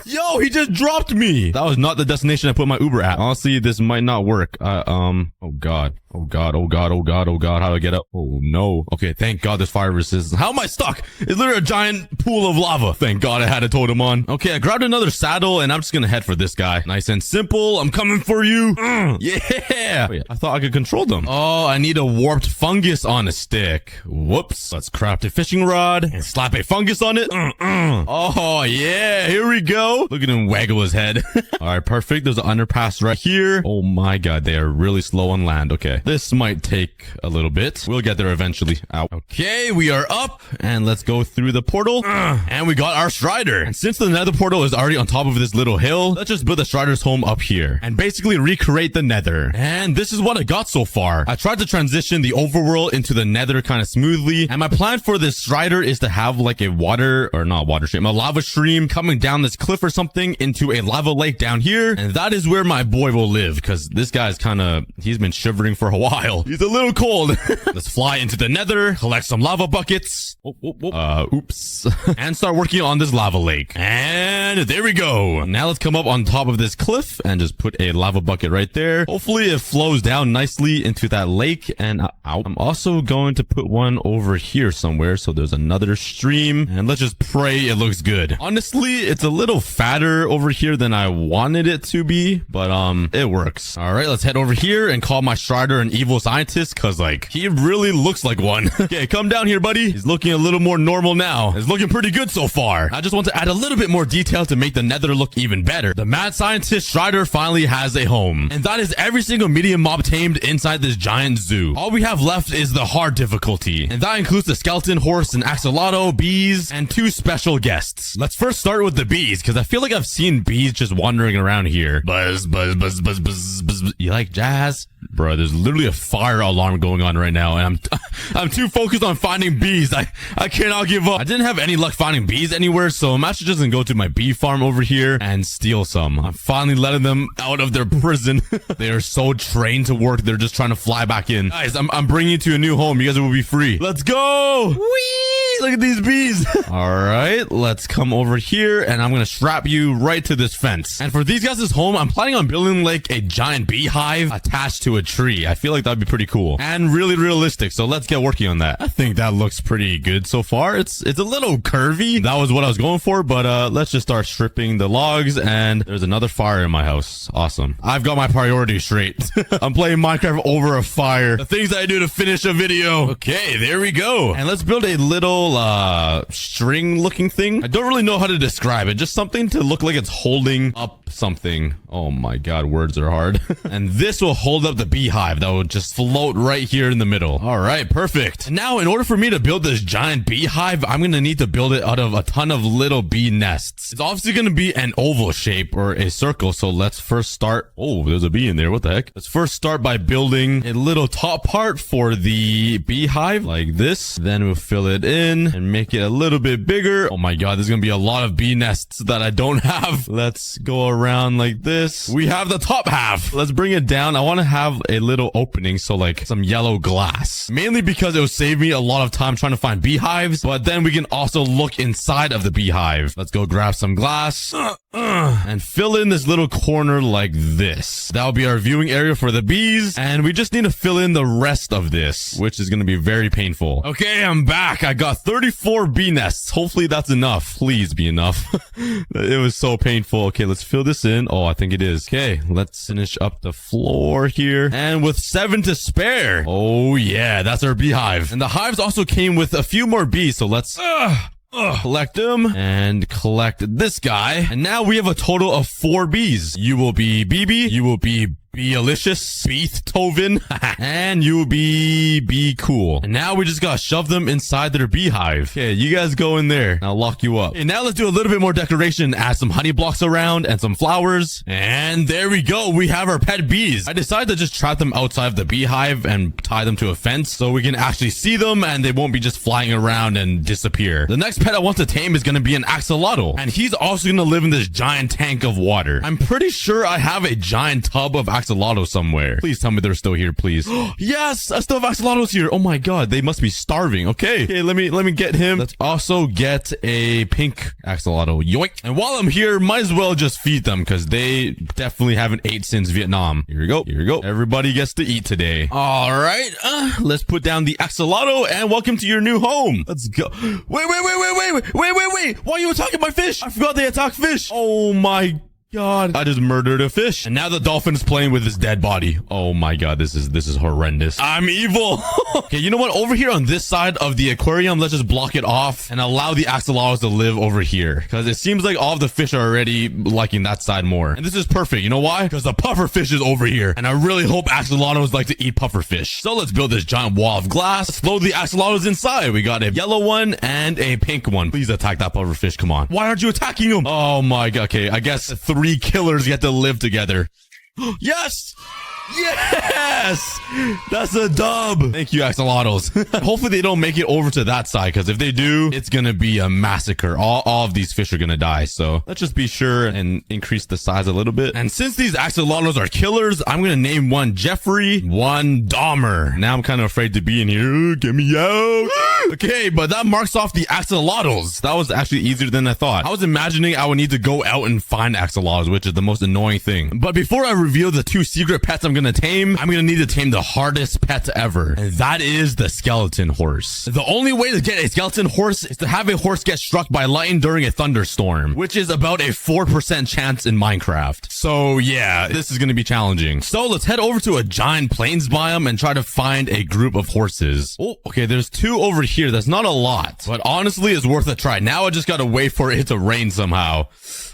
Yo, he just dropped me. That was not the destination I put my Uber at. Honestly, this might not work. Oh god. How do I get up? Oh no. Okay, thank god there's fire resistance. How am I stuck? It's literally a giant pool of lava. Thank god I had a totem on. Okay, I grabbed another saddle and I'm just gonna head for this guy. Nice and simple. I'm coming for you. Yeah. Wait, I thought I could control them. Oh, I need a warped fungus on a stick. Whoops. Let's craft a fishing rod and slap a fungus on it. Oh yeah, here we go. Look at him waggle his head. All right, perfect. There's an underpass right here. Oh my god, they are really slow on land. Okay. This might take a little bit. We'll get there eventually. Ow. Okay, we are up and let's go through the portal. And we got our Strider. And since the Nether portal is already on top of this little hill, let's just build the Strider's home up here and basically recreate the Nether. And this is what I got so far. I tried to transition the overworld into the Nether kind of smoothly. And my plan for this Strider is to have like a a lava stream coming down this cliff or something into a lava lake down here. And that is where my boy will live because this guy's he's been shivering for a while. He's a little cold. Let's fly into the Nether, collect some lava buckets. Oops. And start working on this lava lake. And there we go. Now let's come up on top of this cliff and just put a lava bucket right there. Hopefully it flows down nicely into that lake. And I'm also going to put one over here somewhere so there's another stream. And let's just pray it looks good. Honestly, it's a little fatter over here than I wanted it to be, but it works. All right, let's head over here and call my Strider an evil scientist because, like, he really looks like one. Okay, come down here, buddy. He's looking a little more normal now. It's looking pretty good so far. I just want to add a little bit more detail to make the nether look even better. The mad scientist Strider finally has a home. And that is every single medium mob tamed inside this giant zoo. All we have left is the hard difficulty. And that includes the skeleton, horse, and axolotl, bees, and 2 special guests. Let's first start with the bees, because I feel like I've seen bees just wandering around here. Buzz, buzz, buzz, buzz, buzz, buzz. You like jazz? Bro, there's literally a fire alarm going on right now, and I'm too focused on finding bees. I cannot give up. I didn't have any luck finding bees anywhere, so I'm actually just gonna go to my bee farm over here and steal some. I'm finally letting them out of their prison. They are so trained to work, they're just trying to fly back in. Guys, I'm bringing you to a new home. You guys will be free. Let's go! Whee! Look at these bees. All right, let's come over here, and I'm gonna strap you right to this fence. And for these guys' home, I'm planning on building like a giant beehive attached to a tree. I feel like that'd be pretty cool and really realistic. So let's get working on that. I think that looks pretty good so far. It's a little curvy. That was what I was going for, but let's just start stripping the logs. And there's another fire in my house. Awesome. I've got my priorities straight. I'm playing Minecraft over a fire. The things I do to finish a video. Okay, there we go. And let's build a little string looking thing. I don't really know how to describe it. Just something to look like it's holding up something. Oh my god, words are hard. And this will hold up the beehive that will just float right here in the middle. All right, perfect. Now, in order for me to build this giant beehive, I'm gonna need to build it out of a ton of little bee nests. It's obviously gonna be an oval shape or a circle. So let's first start. Oh, there's a bee in there. What the heck? Let's first start by building a little top part for the beehive like this. Then we'll fill it in and make it a little bit bigger. Oh my god, there's gonna be a lot of bee nests that I don't have. Let's go around like this. We have the top half. Let's bring it down. I want to have a little opening, so like some yellow glass, mainly because it will save me a lot of time trying to find beehives, but then we can also look inside of the beehive. Let's go grab some glass and fill in this little corner like this. That'll be our viewing area for the bees, and we just need to fill in the rest of this, which is going to be very painful. Okay, I'm back. I got 34 bee nests. Hopefully that's enough. Please be enough. It was so painful. Okay, let's fill this in. Oh, I think it is. Okay, let's finish up the floor here, and with 7 to spare. Oh yeah, that's our beehive. And the hives also came with a few more bees, so let's collect them and collect this guy. And now we have a total of 4 bees. You will be BB, you will be Bealicious, Beethoven, and you will be cool. And now we just gotta shove them inside their beehive. Okay, you guys go in there. I'll lock you up. Okay, now let's do a little bit more decoration. Add some honey blocks around and some flowers. And there we go. We have our pet bees. I decided to just trap them outside of the beehive and tie them to a fence so we can actually see them and they won't be just flying around and disappear. The next pet I want to tame is gonna be an axolotl. And he's also gonna live in this giant tank of water. I'm pretty sure I have a giant tub of axolotl somewhere. Please tell me they're still here, please. Yes, I still have axolotls here. Oh my god, they must be starving. Okay, let me get him. Let's also get a pink axolotl. Yoink. And while I'm here, might as well just feed them because they definitely haven't ate since Vietnam. Here we go. Here we go. Everybody gets to eat today. All right, let's put down the axolotl and welcome to your new home. Let's go. Wait. Why are you attacking my fish? I forgot they attack fish. Oh my god, I just murdered a fish. And now the dolphin is playing with his dead body. Oh my god, this is horrendous. I'm evil. Okay, you know what? Over here on this side of the aquarium, let's just block it off and allow the axolotls to live over here. Because it seems like all of the fish are already liking that side more. And this is perfect. You know why? Because the puffer fish is over here. And I really hope axolotls like to eat puffer fish. So let's build this giant wall of glass. Let's load the axolotls inside. We got a yellow one and a pink one. Please attack that puffer fish. Come on. Why aren't you attacking him? Oh my god. Okay, I guess 3 killers get to live together. Yes! Yes! That's a dub. Thank you, axolotls. Hopefully they don't make it over to that side, because if they do, it's gonna be a massacre. All of these fish are gonna die. So let's just be sure and increase the size a little bit. And since these axolotls are killers, I'm gonna name one Jeffrey, one Dahmer. Now I'm kind of afraid to be in here. Get me out. Okay, but that marks off the axolotls. That was actually easier than I thought. I was imagining I would need to go out and find axolotls, which is the most annoying thing. But before I reveal the 2 secret pets I'm gonna gonna tame, I'm gonna need to tame the hardest pet ever. And that is the skeleton horse. The only way to get a skeleton horse is to have a horse get struck by lightning during a thunderstorm, which is about a 4% chance in Minecraft. So yeah, this is gonna be challenging. So let's head over to a giant plains biome and try to find a group of horses. Oh, okay, there's 2 over here. That's not a lot, but honestly, it's worth a try. Now I just gotta wait for it to rain somehow.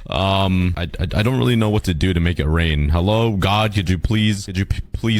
I don't really know what to do to make it rain. Hello, God, could you please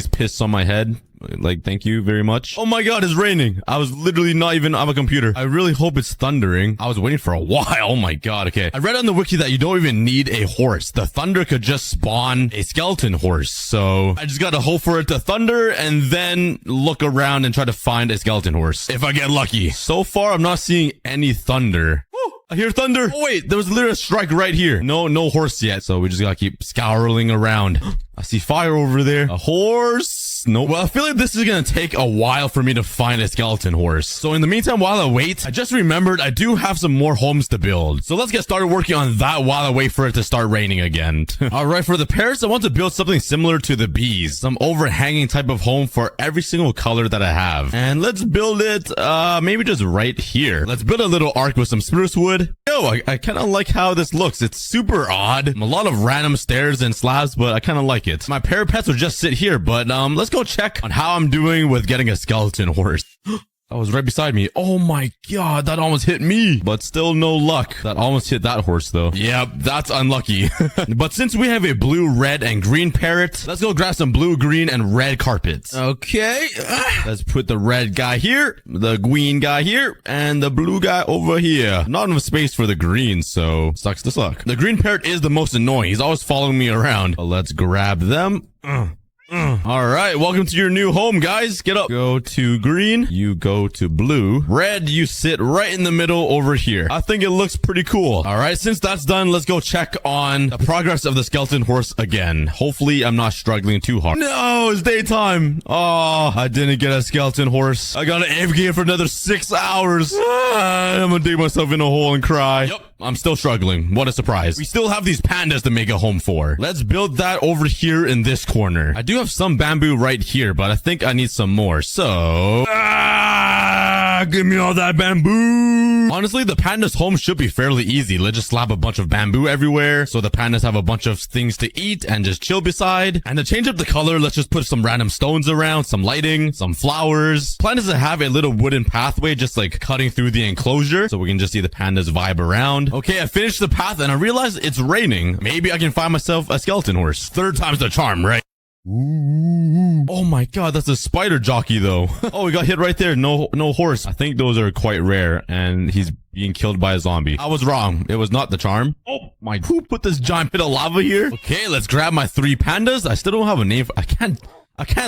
piss on my head? Like, thank you very much. Oh my God, it's raining. I was literally not even on a computer. I really hope it's thundering. I was waiting for a while. Oh my God. Okay. I read on the wiki that you don't even need a horse. The thunder could just spawn a skeleton horse. So I just gotta hope for it to thunder and then look around and try to find a skeleton horse if I get lucky. So far, I'm not seeing any thunder. I hear thunder. Oh wait, there was literally a strike right here. No horse yet. So we just gotta keep scouring around. I see fire over there. A horse. No. Well, I feel like this is gonna take a while for me to find a skeleton horse. So in the meantime, while I wait, I just remembered I do have some more homes to build. So let's get started working on that while I wait for it to start raining again. All right, for the parrots, I want to build something similar to the bees. Some overhanging type of home for every single color that I have. And let's build it, maybe just right here. Let's build a little ark with some spruce wood. Yo, I kind of like how this looks. It's super odd. A lot of random stairs and slabs, but I kind of like it. My parrot pets will just sit here, but let's go check on how I'm doing with getting a skeleton horse. That was right beside me. Oh my God, that almost hit me, but still no luck. That almost hit that horse though. Yep, that's unlucky. But since we have a blue, red, and green parrot, let's go grab some blue, green, and red carpets. Okay, let's put the red guy here, the green guy here, and the blue guy over here. Not enough space for the green, so sucks to suck. The green parrot is the most annoying. He's always following me around. But let's grab them. All right, welcome to your new home, guys. Get up. Go to green. You go to blue. Red, you sit right in the middle over here. I think it looks pretty cool. All right, since that's done, let's go check on the progress of the skeleton horse again. Hopefully, I'm not struggling too hard. No, it's daytime. Oh, I didn't get a skeleton horse. I gotta AFK for another 6 hours. I'm gonna dig myself in a hole and cry. Yep. I'm still struggling. What a surprise. We still have these pandas to make a home for. Let's build that over here in this corner. I do have some bamboo right here, but I think I need some more. So, give me all that bamboo. Honestly, the pandas' home should be fairly easy. Let's just slap a bunch of bamboo everywhere so the pandas have a bunch of things to eat and just chill beside. And to change up the color, let's just put some random stones around, some lighting, some flowers. Plan is to have a little wooden pathway just like cutting through the enclosure so we can just see the pandas vibe around. Okay, I finished the path and I realized it's raining. Maybe I can find myself a skeleton horse. 3rd time's the charm, right? Ooh. Oh my God, that's a spider jockey though. Oh, we got hit right there. No horse. I think those are quite rare and he's being killed by a zombie. I was wrong. It was not the charm. Oh my, who put this giant pit of lava here? Okay, let's grab my 3 pandas. I still don't have a name for, I can't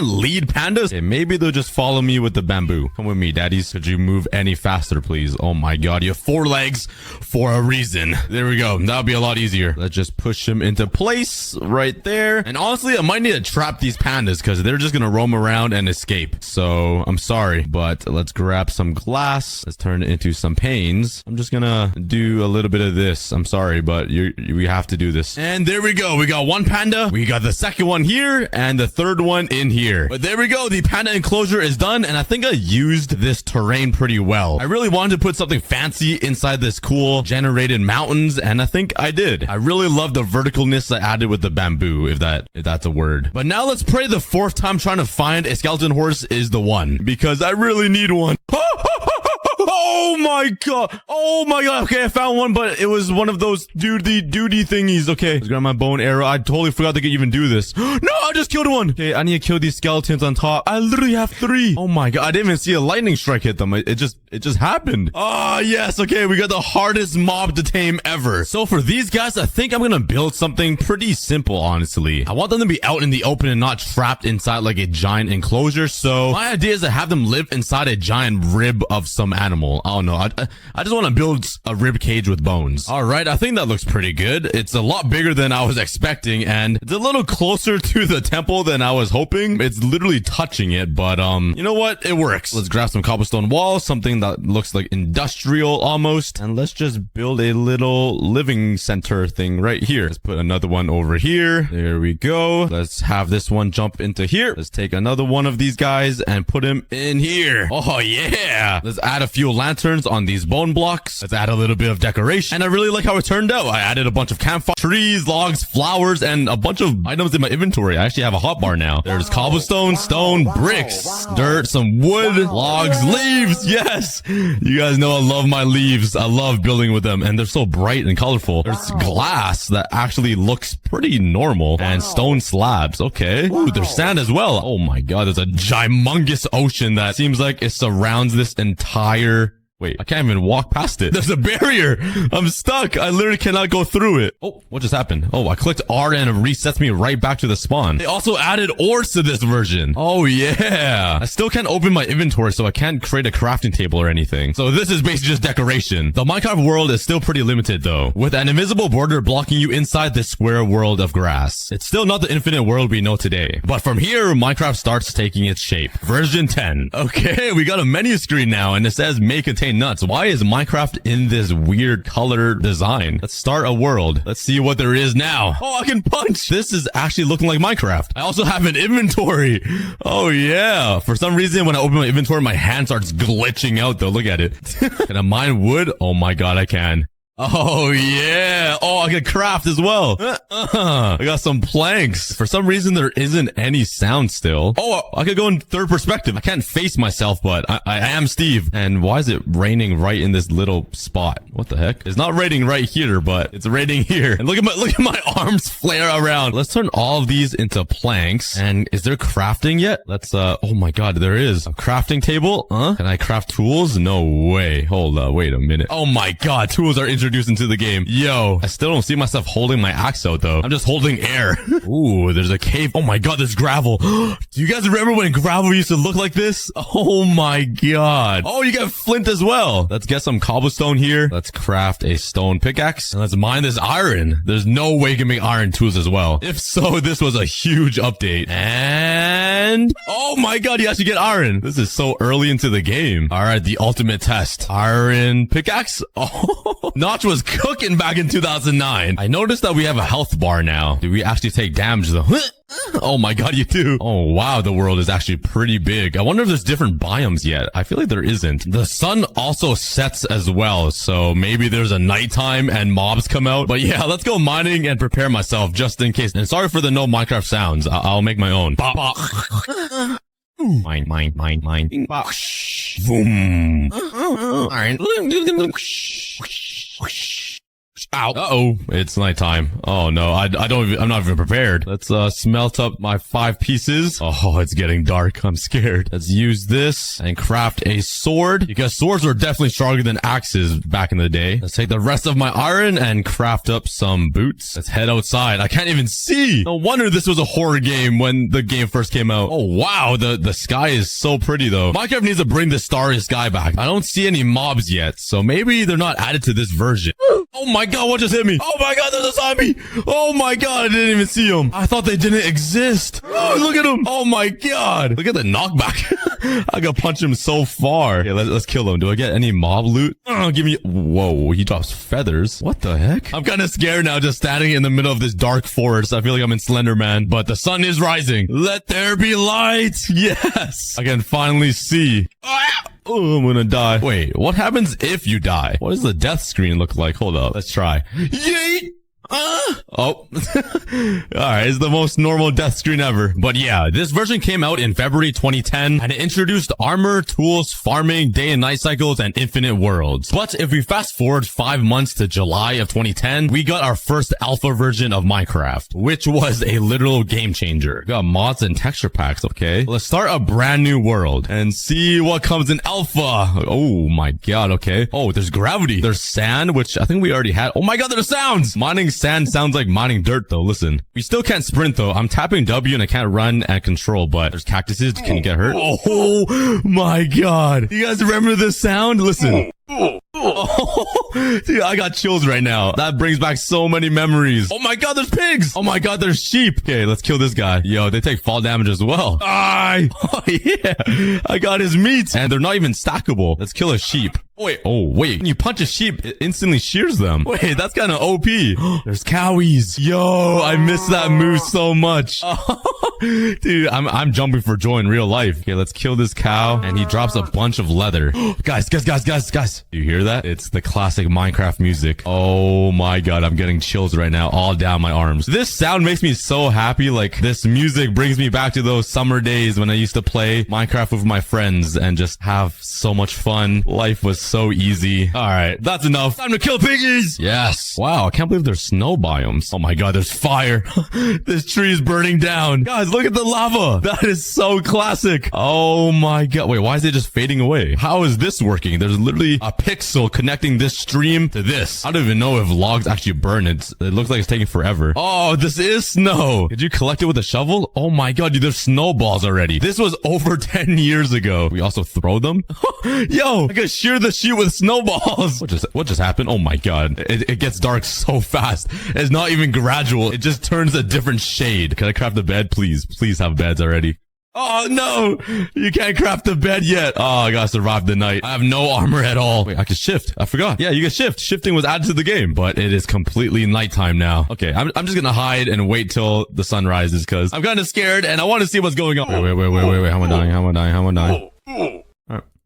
lead pandas. Okay, maybe they'll just follow me with the bamboo. Come with me, daddies. Could you move any faster, please? Oh my God, you have 4 legs for a reason. There we go. That'll be a lot easier. Let's just push them into place right there. And honestly, I might need to trap these pandas because they're just gonna roam around and escape. So I'm sorry, but let's grab some glass. Let's turn it into some panes. I'm just gonna do a little bit of this. I'm sorry, but we have to do this. And there we go. We got 1 panda. We got the 2nd one here and the 3rd one in here. But there we go. The panda enclosure is done and I think I used this terrain pretty well. I really wanted to put something fancy inside this cool generated mountains and I think I did. I really love the verticalness I added with the bamboo, if that's a word. But now let's pray the 4th time trying to find a skeleton horse is the one because I really need one. Oh my God. Oh my God. Okay, I found one, but it was one of those duty thingies. Okay, let's grab my bow and arrow. I totally forgot to even do this. No, I just killed one. Okay, I need to kill these skeletons on top. I literally have 3. Oh my God. I didn't even see a lightning strike hit them. It just happened. Ah, yes. Okay, we got the hardest mob to tame ever. So for these guys, I think I'm gonna build something pretty simple, honestly. I want them to be out in the open and not trapped inside like a giant enclosure. So my idea is to have them live inside a giant rib of some animal. animal. I don't know. I just want to build a rib cage with bones. All right, I think that looks pretty good. It's a lot bigger than I was expecting, and it's a little closer to the temple than I was hoping. It's literally touching it, but you know what? It works. Let's grab some cobblestone walls, something that looks like industrial almost, and let's just build a little living center thing right here. Let's put another one over here. There we go. Let's have this one jump into here. Let's take another one of these guys and put him in here. Oh yeah. Let's add a few lanterns on these bone blocks. Let's add a little bit of decoration. And I really like how it turned out. I added a bunch of campfire trees, logs, flowers, and a bunch of items in my inventory. I actually have a hotbar now. There's cobblestone, stone, bricks, dirt, some wood, logs, leaves. Yes. You guys know I love my leaves. I love building with them, and they're so bright and colorful. There's glass that actually looks pretty normal, and stone slabs. Okay. Ooh, there's sand as well. Oh my god, there's a humongous ocean that seems like it surrounds this entire... Wait, I can't even walk past it. There's a barrier. I'm stuck. I literally cannot go through it. Oh, what just happened? Oh, I clicked R and it resets me right back to the spawn. They also added ores to this version. Oh, yeah. I still can't open my inventory, so I can't create a crafting table or anything. So this is basically just decoration. The Minecraft world is still pretty limited, though, with an invisible border blocking you inside this square world of grass. It's still not the infinite world we know today. But from here, Minecraft starts taking its shape. Version 10. Okay, we got a menu screen now, and it says may contain nuts. Why is Minecraft in this weird color design? Let's start a world. Let's see what there is now. Oh, I can punch. This is actually looking like Minecraft. I also have an inventory. Oh yeah. For some reason, when I open my inventory, my hand starts glitching out though. Look at it. Can I mine wood? Oh my god, I can. Oh, yeah. Oh, I can craft as well. I got some planks. For some reason, there isn't any sound still. Oh, I could go in third perspective. I can't face myself, but I am Steve. And why is it raining right in this little spot? What the heck? It's not raining right here, but it's raining here. And look at my arms flare around. Let's turn all of these into planks. And is there crafting yet? Let's, oh my god, there is a crafting table. Huh? Can I craft tools? No way. Hold up. Wait a minute. Oh my god. Tools are introduced into the game. Yo, I still don't see myself holding my axe out though. I'm just holding air. Ooh, there's a cave. Oh my god, there's gravel. Do you guys remember when gravel used to look like this? Oh my god. Oh, you got flint as well. Let's get some cobblestone here. Let's craft a stone pickaxe and let's mine this iron. There's no way you can make iron tools as well. If so, this was a huge update. And oh my god, you actually get iron. This is so early into the game. All right, the ultimate test. Iron pickaxe. Oh, Notch was cooking back in 2009. I noticed that we have a health bar now. Do we actually take damage though? Oh my god, you do. Oh wow, the world is actually pretty big. I wonder if there's different biomes yet. I feel like there isn't. The sun also sets as well, so maybe there's a nighttime and mobs come out. But yeah, let's go mining and prepare myself just in case. And sorry for the no Minecraft sounds. I'll make my own. Mine. Boom. Alright. Ow. Uh-oh. It's nighttime. Oh no, I'm not even prepared. Let's smelt up my 5 pieces. Oh, it's getting dark. I'm scared. Let's use this and craft a sword because swords were definitely stronger than axes back in the day. Let's take the rest of my iron and craft up some boots. Let's head outside. I can't even see. No wonder this was a horror game when the game first came out. Oh wow, the sky is so pretty though. Minecraft needs to bring the starry sky back. I don't see any mobs yet, so maybe they're not added to this version. Oh my god, what just hit me? Oh my god, there's a zombie. Oh my god, I didn't even see him. I thought they didn't exist. Oh, look at him. Oh my god. Look at the knockback. I could punch him so far. Okay, let's kill him. Do I get any mob loot? Give me... Whoa, he drops feathers. What the heck? I'm kind of scared now just standing in the middle of this dark forest. I feel like I'm in Slender Man, but the sun is rising. Let there be light. Yes. I can finally see. Oh, I'm gonna die. Wait, what happens if you die? What does the death screen look like? Hold up. Let's try. Yeet! Oh. Alright, it's the most normal death screen ever. But yeah, this version came out in February 2010, and it introduced armor, tools, farming, day and night cycles, and infinite worlds. But if we fast forward 5 months to July of 2010, we got our first alpha version of Minecraft, which was a literal game changer. We got mods and texture packs, okay? Let's start a brand new world and see what comes in alpha. Oh my god, okay. Oh, there's gravity. There's sand, which I think we already had. Oh my god, there's sounds! Mining sand sounds like mining dirt though. Listen, we still can't sprint though. I'm tapping W and I can't run and control, but there's cactuses. Can you get hurt? Oh my god. You guys remember this sound? Listen. Oh, dude, I got chills right now. That brings back so many memories. Oh my god, there's pigs. Oh my god, there's sheep. Okay, let's kill this guy. Yo, they take fall damage as well. Oh yeah, I got his meat. And they're not even stackable. Let's kill a sheep. Wait, when you punch a sheep, it instantly shears them. Wait, that's kind of OP. There's cowies. Yo, I miss that move so much. Dude, I'm jumping for joy in real life. Okay, let's kill this cow. And he drops a bunch of leather. Guys. Do you hear that? It's the classic Minecraft music. Oh my god, I'm getting chills right now all down my arms. This sound makes me so happy. Like, this music brings me back to those summer days when I used to play Minecraft with my friends and just have so much fun. Life was so easy. All right, that's enough. Time to kill piggies. Yes. Wow, I can't believe there's snow biomes. Oh my god, there's fire. This tree is burning down. Guys, look at the lava. That is so classic. Oh my god. Wait, why is it just fading away? How is this working? There's literally a pixel connecting this stream to this. I don't even know if logs actually burn. It looks like it's taking forever. Oh, this is snow. Did you collect it with a shovel? Oh my god, dude, there's snowballs already. This was over 10 years ago. We also throw them? Yo, I could shear the sheep with snowballs. What just happened? Oh my god. It gets dark so fast. It's not even gradual. It just turns a different shade. Can I craft a bed? Please have beds already. Oh no, you can't craft the bed yet. Oh, I gotta survive the night. I have no armor at all. Wait, I can shift. I forgot. Yeah, you can shift. Shifting was added to the game, but it is completely nighttime now. Okay, I'm just gonna hide and wait till the sun rises because I'm kind of scared and I want to see what's going on. Wait. How am I dying?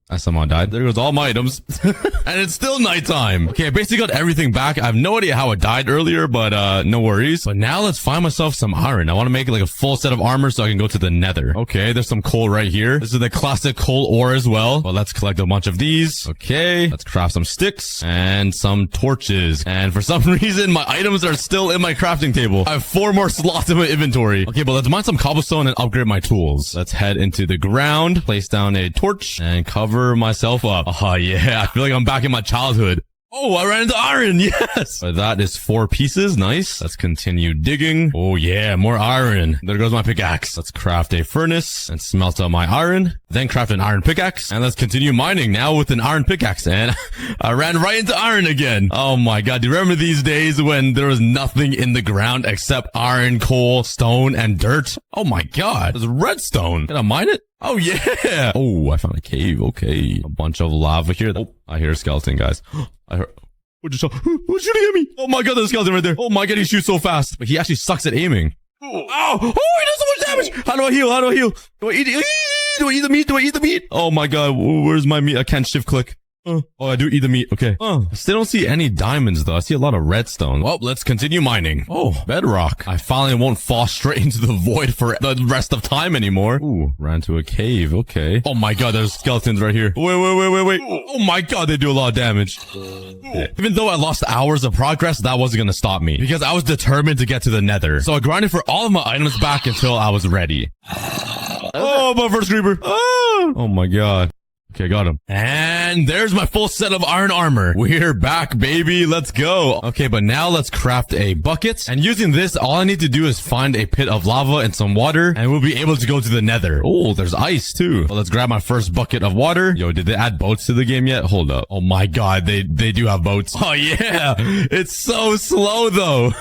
I somehow died. There goes all my items. And it's still nighttime. Okay, I basically got everything back. I have no idea how I died earlier, but no worries. But now let's find myself some iron. I want to make like a full set of armor so I can go to the nether. Okay, there's some coal right here. This is the classic coal ore as well. Well, let's collect a bunch of these. Okay, let's craft some sticks and some torches. And for some reason, my items are still in my crafting table. I have 4 more slots in my inventory. Okay, but let's mine some cobblestone and upgrade my tools. Let's head into the ground, place down a torch, and cover myself up. Oh yeah, I feel like I'm back in my childhood. Oh, I ran into iron. Yes. That is 4 pieces. Nice. Let's continue digging. Oh yeah, more iron. There goes my pickaxe. Let's craft a furnace and smelt out my iron. Then craft an iron pickaxe. And let's continue mining now with an iron pickaxe. And I ran right into iron again. Oh my god. Do you remember these days when there was nothing in the ground except iron, coal, stone, and dirt? Oh my god. There's redstone. Can I mine it? Oh yeah. Oh, I found a cave. Okay. A bunch of lava here. Oh, I hear a skeleton, guys. I heard. Who's shooting at me? Oh my god, there's a skeleton right there. Oh my god, he shoots so fast. But he actually sucks at aiming. Ow! Oh, he does so much damage. How do I heal? Do I eat the meat? Oh my god, where's my meat? I can't shift click. Oh, I do eat the meat. Okay. I still don't see any diamonds though. I see a lot of redstone. Well, let's continue mining. Oh, bedrock. I finally won't fall straight into the void for the rest of time anymore. Ooh, ran to a cave. Okay. Oh my god, there's skeletons right here. Wait. Oh my god, they do a lot of damage. Even though I lost hours of progress, that wasn't gonna stop me because I was determined to get to the nether. So I grinded for all of my items back until I was ready. Oh, my first creeper. Oh my god. Okay, got him. And there's my full set of iron armor. We're back, baby. Let's go. Okay, but now let's craft a bucket. And using this, all I need to do is find a pit of lava and some water, and we'll be able to go to the nether. Oh, there's ice too. Well, let's grab my first bucket of water. Yo, did they add boats to the game yet? Hold up. Oh my god, they do have boats. Oh yeah. It's so slow though.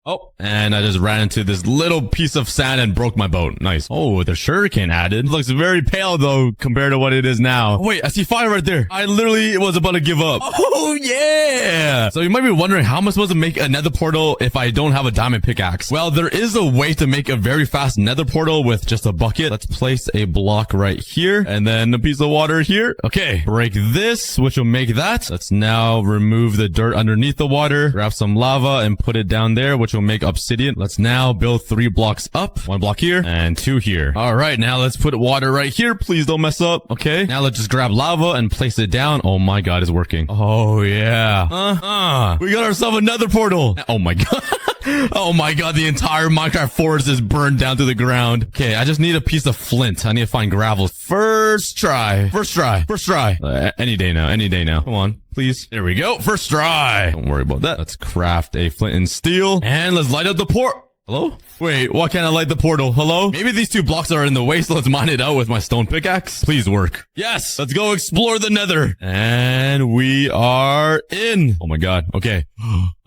Oh, and I just ran into this little piece of sand and broke my boat. Nice. Oh, the sugarcane added. It looks very pale though compared to what it is now. Oh, wait, I see fire right there. I literally was about to give up. Oh, yeah. So you might be wondering, how am I supposed to make a nether portal if I don't have a diamond pickaxe? Well, there is a way to make a very fast nether portal with just a bucket. Let's place a block right here and then a piece of water here. Okay, break this, which will make that. Let's now remove the dirt underneath the water, grab some lava and put it down there, which will make obsidian. Let's now build 3 blocks up. 1 block here and 2 here. All right, now let's put water right here. Please don't mess up. Okay, now let's just grab lava and place it down. Oh my god, it's working. Oh yeah. We got ourselves another portal. Oh my god. Oh my god, the entire Minecraft forest is burned down to the ground. Okay, I just need a piece of flint. I need to find gravel. First try. Any day now. Come on, please. There we go. First try. Don't worry about that. Let's craft a flint and steel. And let's light up the Hello? Wait, why can't I light the portal? Hello? Maybe these 2 blocks are in the way, so let's mine it out with my stone pickaxe. Please work. Yes! Let's go explore the nether. And we are in. Oh my god. Okay.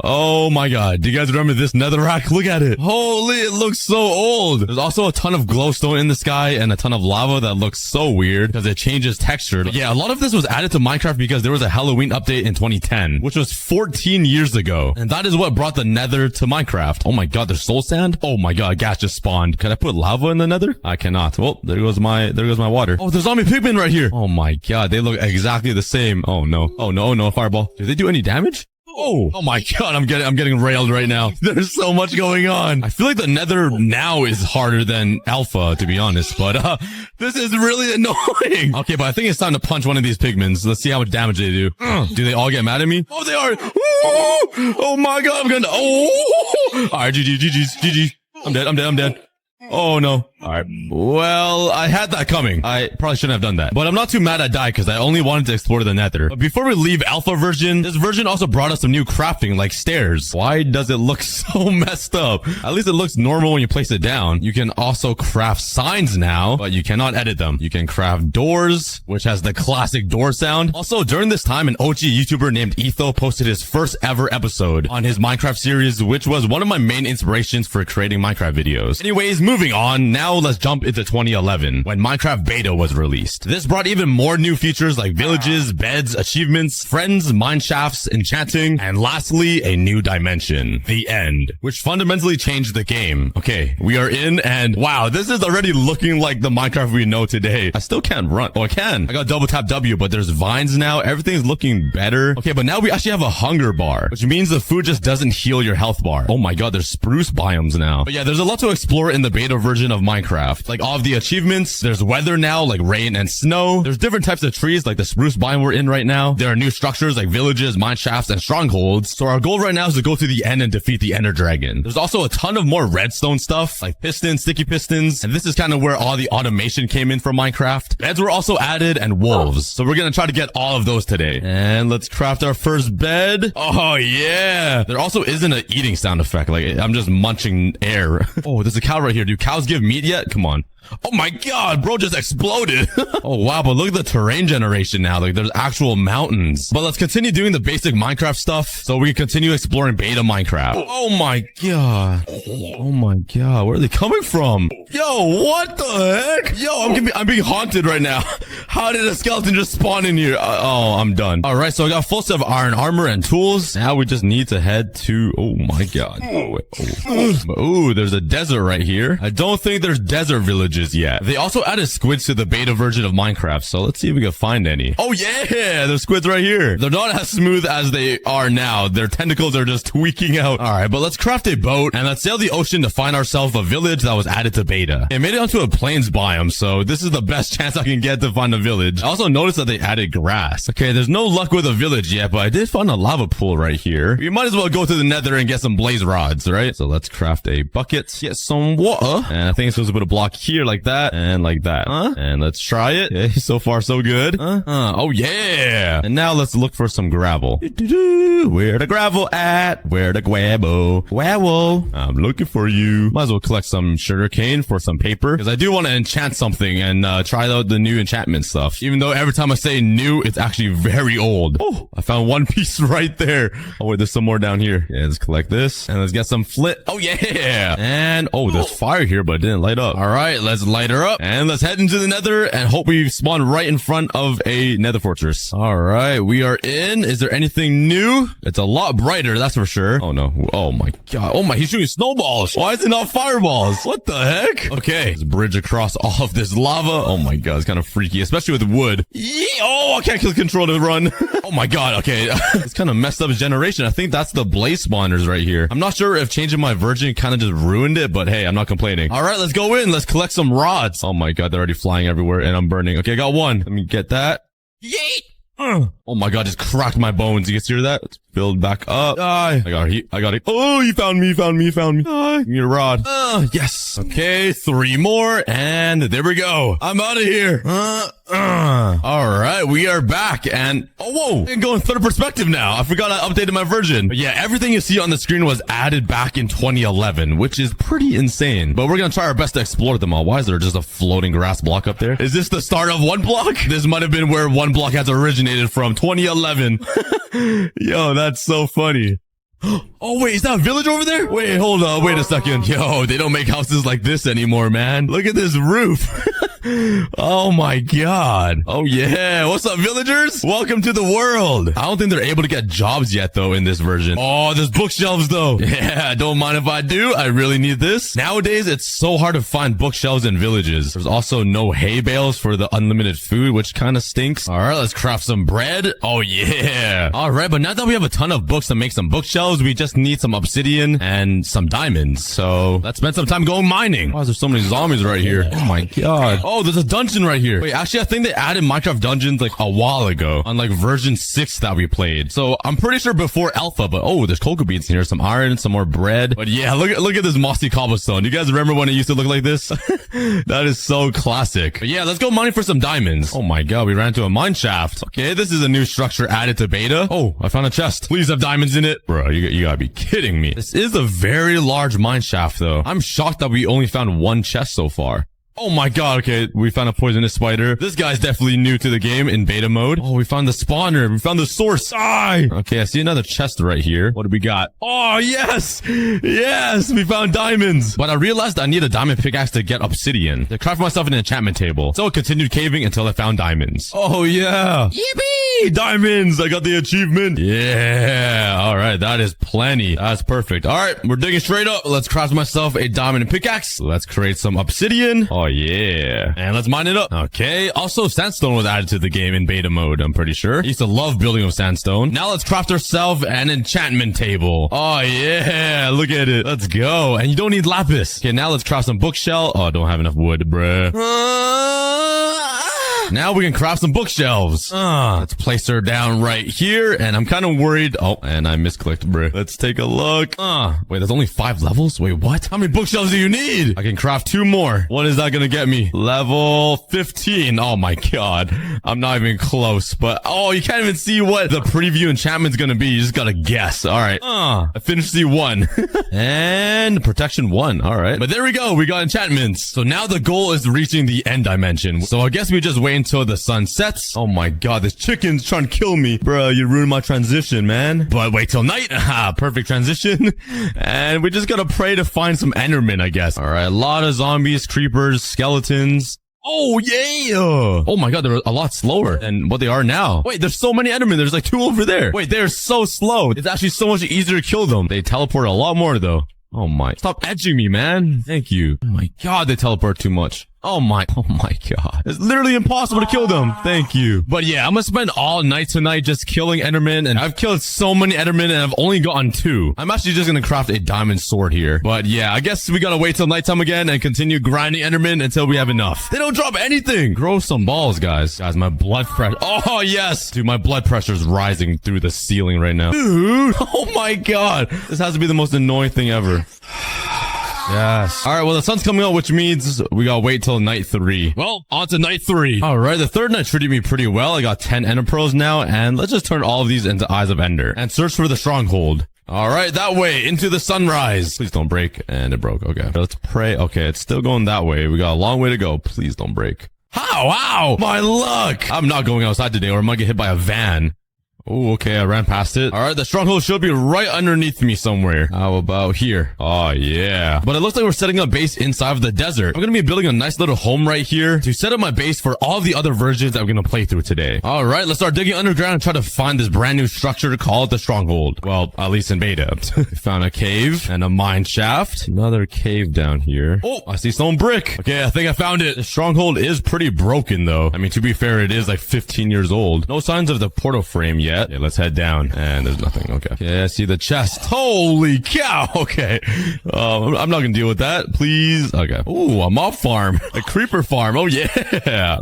Oh my god. Do you guys remember this netherrack? Look at it. Holy, it looks so old. There's also a ton of glowstone in the sky and a ton of lava that looks so weird because it changes texture. Yeah, a lot of this was added to Minecraft because there was a Halloween update in 2010, which was 14 years ago. And that is what brought the nether to Minecraft. Oh my god, there's soul sand? Oh my god, gas just spawned. Can I put lava in the nether? I cannot. Well, there goes my water. Oh, there's zombie pigmen right here. Oh my god, they look exactly the same. Oh no. Oh no, no, fireball. Do they do any damage? Oh my god, I'm getting railed right now. There's so much going on. I feel like the nether now is harder than alpha, to be honest, but this is really annoying. Okay, but I think it's time to punch one of these pigments. Let's see how much damage they do. Do they all get mad at me? Oh, they are. Ooh! Oh my god, I'm gonna. Oh! Alright, GG. I'm dead. Oh no. Alright. Well, I had that coming. I probably shouldn't have done that. But I'm not too mad I died because I only wanted to explore the nether. But before we leave alpha version, this version also brought us some new crafting like stairs. Why does it look so messed up? At least it looks normal when you place it down. You can also craft signs now, but you cannot edit them. You can craft doors, which has the classic door sound. Also, during this time, an OG YouTuber named Etho posted his first ever episode on his Minecraft series, which was one of my main inspirations for creating Minecraft videos. Anyways, moving on. Now let's jump into 2011 when Minecraft Beta was released. This brought even more new features like villages, beds, achievements, friends, mine shafts, enchanting, and lastly, a new dimension, the end, which fundamentally changed the game. Okay, we are in and wow, this is already looking like the Minecraft we know today. I still can't run. Oh, I can. I got double tap W, but there's vines now. Everything's looking better. Okay, but now we actually have a hunger bar, which means the food just doesn't heal your health bar. Oh my god, there's spruce biomes now. But yeah, there's a lot to explore in the beta version of Minecraft. Like all of the achievements, there's weather now, like rain and snow. There's different types of trees, like the spruce biome we're in right now. There are new structures like villages, mine shafts, and strongholds. So our goal right now is to go to the end and defeat the Ender Dragon. There's also a ton of more redstone stuff, like pistons, sticky pistons, and this is kind of where all the automation came in from Minecraft. Beds were also added, and wolves. So we're gonna try to get all of those today. And let's craft our first bed. Oh yeah! There also isn't an eating sound effect. Like I'm just munching air. Oh, there's a cow right here. Do cows give meat yet? Come on. Oh my god, bro just exploded. Oh wow, but look at the terrain generation now. Like there's actual mountains. But let's continue doing the basic Minecraft stuff so we can continue exploring beta Minecraft. Oh my god. Oh my god, where are they coming from? Yo, what the heck? Yo, I'm being haunted right now. How did a skeleton just spawn in here? Oh, I'm done. All right, so I got full set of iron armor and tools. Now we just need to head to, oh my god. Oh, there's a desert right here. I don't think there's desert villages yet. They also added squids to the beta version of Minecraft, so let's see if we can find any. Oh yeah, there's squids right here. They're not as smooth as they are now. Their tentacles are just tweaking out. All right, but let's craft a boat and let's sail the ocean to find ourselves a village that was added to beta. It made it onto a plains biome, so this is the best chance I can get to find a village. I also noticed that they added grass. Okay, there's no luck with a village yet, but I did find a lava pool right here. We might as well go to the nether and get some blaze rods, right? So let's craft a bucket, get some water, and I think it's supposed to put a block here like that and like that. And let's try it. Okay, so far so good. Oh yeah. And now let's look for some gravel. Where the gravel at? Where the guabo? Guabo. I'm looking for you. Might as well collect some sugar cane for some paper because I do want to enchant something and try out the new enchantment stuff. Even though every time I say new, it's actually very old. Oh, I found one piece right there. Oh wait, there's some more down here. Yeah, let's collect this and let's get some flint. Oh yeah. And oh, there's fire here, but it didn't light up. All right, let's light her up and let's head into the nether and hope we spawn right in front of a nether fortress. All right, we are in. Is there anything new? It's a lot brighter, that's for sure. Oh no. Oh my god. Oh my, he's shooting snowballs. Why is it not fireballs? What the heck? Okay, let's bridge across all of this lava. Oh my god, it's kind of freaky, especially with wood. Oh, I can't control to run. Oh my god, okay. It's kind of messed up his generation. I think that's the blaze spawners right here. I'm not sure if changing my version kind of just ruined it, but hey, I'm not complaining. All right, let's go in. Let's collect some rods. Oh my god, they're already flying everywhere and I'm burning. Okay, I got one. Let me get that. Yeet! Oh my god, just cracked my bones. You guys hear that? Let's build back up. I got it. Oh, you found me. Give me a rod. Yes. Okay, 3 more. And there we go. I'm out of here. All right, we are back. And whoa, I can go in third perspective now. I forgot I updated my version. But yeah, everything you see on the screen was added back in 2011, which is pretty insane. But we're going to try our best to explore them all. Why is there just a floating grass block up there? Is this the start of one block? This might have been where one block has originated from. 2011. Yo, that's so funny. Oh, wait, is that a village over there? Wait, hold on. Wait a second. Yo, they don't make houses like this anymore, man. Look at this roof. Oh my god. Oh yeah. What's up, villagers? Welcome to the world. I don't think they're able to get jobs yet, though, in this version. Oh, there's bookshelves, though. Yeah, don't mind if I do. I really need this. Nowadays, it's so hard to find bookshelves in villages. There's also no hay bales for the unlimited food, which kind of stinks. All right, let's craft some bread. Oh yeah. All right, but now that we have a ton of books to make some bookshelves, we just need some obsidian and some diamonds. So let's spend some time going mining. Why is there so many zombies right here? Oh my god. Oh, there's a dungeon right here. Wait, actually, I think they added Minecraft dungeons like a while ago on like version 6 that we played. So I'm pretty sure before alpha, but oh, there's cocoa beans here, some iron, some more bread. But yeah, look at this mossy cobblestone. You guys remember when it used to look like this? That is so classic. But yeah, let's go mining for some diamonds. Oh my god, we ran into a mine shaft. Okay, this is a new structure added to beta. Oh, I found a chest. Please have diamonds in it. Bro, you gotta be kidding me. This is a very large mine shaft though. I'm shocked that we only found 1 chest so far. Oh my god, okay, we found a poisonous spider. This guy's definitely new to the game in beta mode. Oh, we found the spawner. We found the source. Okay, I see another chest right here. What do we got? Oh, yes! Yes, we found diamonds. But I realized I need a diamond pickaxe to get obsidian. To craft myself an enchantment table. So I continued caving until I found diamonds. Oh, yeah. Yippee! Diamonds! I got the achievement. Yeah. All right, that is plenty. That's perfect. All right, we're digging straight up. Let's craft myself a diamond pickaxe. Let's create some obsidian. Oh, yeah. And let's mine it up. Okay. Also, sandstone was added to the game in beta mode, I'm pretty sure. I used to love building with sandstone. Now let's craft ourselves an enchantment table. Oh, yeah. Look at it. Let's go. And you don't need lapis. Okay, now let's craft some bookshelf. Oh, I don't have enough wood, bruh. Now we can craft some bookshelves. Let's place her down right here. And I'm kind of worried. Oh, and I misclicked, bro. Let's take a look. Wait, there's only 5 levels? Wait, what? How many bookshelves do you need? I can craft 2 more. What is that gonna get me? Level 15. Oh my god. I'm not even close, but oh, you can't even see what the preview enchantment's gonna be. You just gotta guess. All right. Efficiency 1 and protection 1. All right. But there we go. We got enchantments. So now the goal is reaching the end dimension. So I guess we just wait until the sun sets. Oh my god, this chicken's trying to kill me. Bro, you ruined my transition, man. But wait till night. Perfect transition. And we just gotta pray to find some endermen, I guess. All right, a lot of zombies, creepers, skeletons. Oh, yeah. Oh my god, they're a lot slower than what they are now. Wait, there's so many endermen. There's like 2 over there. Wait, they're so slow. It's actually so much easier to kill them. They teleport a lot more though. Oh my. Stop edging me, man. Thank you. Oh my god, they teleport too much. Oh my god. It's literally impossible to kill them. Thank you. But yeah, I'm gonna spend all night tonight just killing endermen. And I've killed so many endermen and I've only gotten 2. I'm actually just gonna craft a diamond sword here. But yeah, I guess we gotta wait till nighttime again and continue grinding endermen until we have enough. They don't drop anything. Grow some balls, guys. Guys, my blood pressure. Oh yes. Dude, my blood pressure is rising through the ceiling right now. Dude. Oh my god. This has to be the most annoying thing ever. Yes. All right, well, the sun's coming out, which means we gotta wait till night 3. Well, on to night 3. All right, the third night treated me pretty well. I got 10 ender pearls now, and let's just turn all of these into eyes of ender and search for the stronghold. All right, that way, into the sunrise. Please don't break. And it broke. Okay, let's pray. Okay, it's still going that way. We got a long way to go. Please don't break. How? Ow! My luck! I'm not going outside today or I might get hit by a van. Oh, okay, I ran past it. All right, the stronghold should be right underneath me somewhere. How about here? Oh, yeah. But it looks like we're setting up base inside of the desert. I'm gonna be building a nice little home right here to set up my base for all the other versions that we're gonna play through today. All right, let's start digging underground and try to find this brand new structure called the stronghold. Well, at least in beta. Found a cave and a mine shaft. Another cave down here. Oh, I see some brick. Okay, I think I found it. The stronghold is pretty broken, though. I mean, to be fair, it is like 15 years old. No signs of the portal frame yet. yet. Okay, let's head down. And there's nothing. Okay. Yeah, I see the chest. Holy cow. Okay. I'm not gonna deal with that. Please. Okay. Ooh, a mob farm. A creeper farm. Oh, yeah.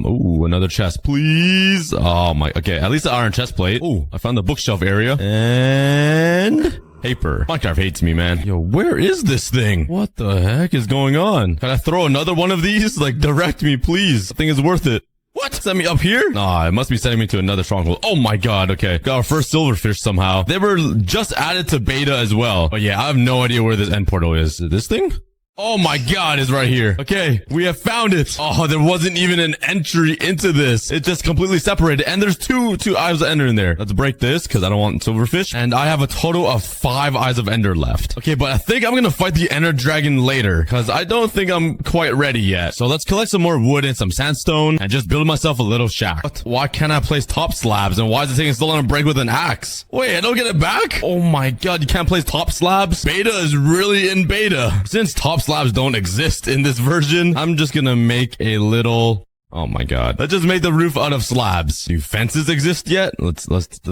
Ooh, another chest. Please. Oh, my. Okay, at least the iron chest plate. Ooh, I found the bookshelf area. And... paper. Minecraft hates me, man. Yo, where is this thing? What the heck is going on? Can I throw another one of these? Like, direct me, please. I think it's worth it. What? Send me up here? Nah, it must be sending me to another stronghold. Oh my god, okay. Got our first silverfish somehow. They were just added to beta as well. But yeah, I have no idea where this end portal is. This thing? Oh my god, it's right here. Okay, we have found it. Oh, there wasn't even an entry into this. It just completely separated. And there's two eyes of ender in there. Let's break this because I don't want silverfish. And I have a total of 5 eyes of ender left. Okay, but I think I'm gonna fight the ender dragon later because I don't think I'm quite ready yet. So let's collect some more wood and some sandstone and just build myself a little shack. What? Why can't I place top slabs? And why is it taking so long to break with an axe? Wait, I don't get it back? Oh my god, you can't place top slabs? Beta is really in beta. Since top slabs don't exist in this version, I'm just gonna make a little... oh my god. Let's just make the roof out of slabs. Do fences exist yet? Let's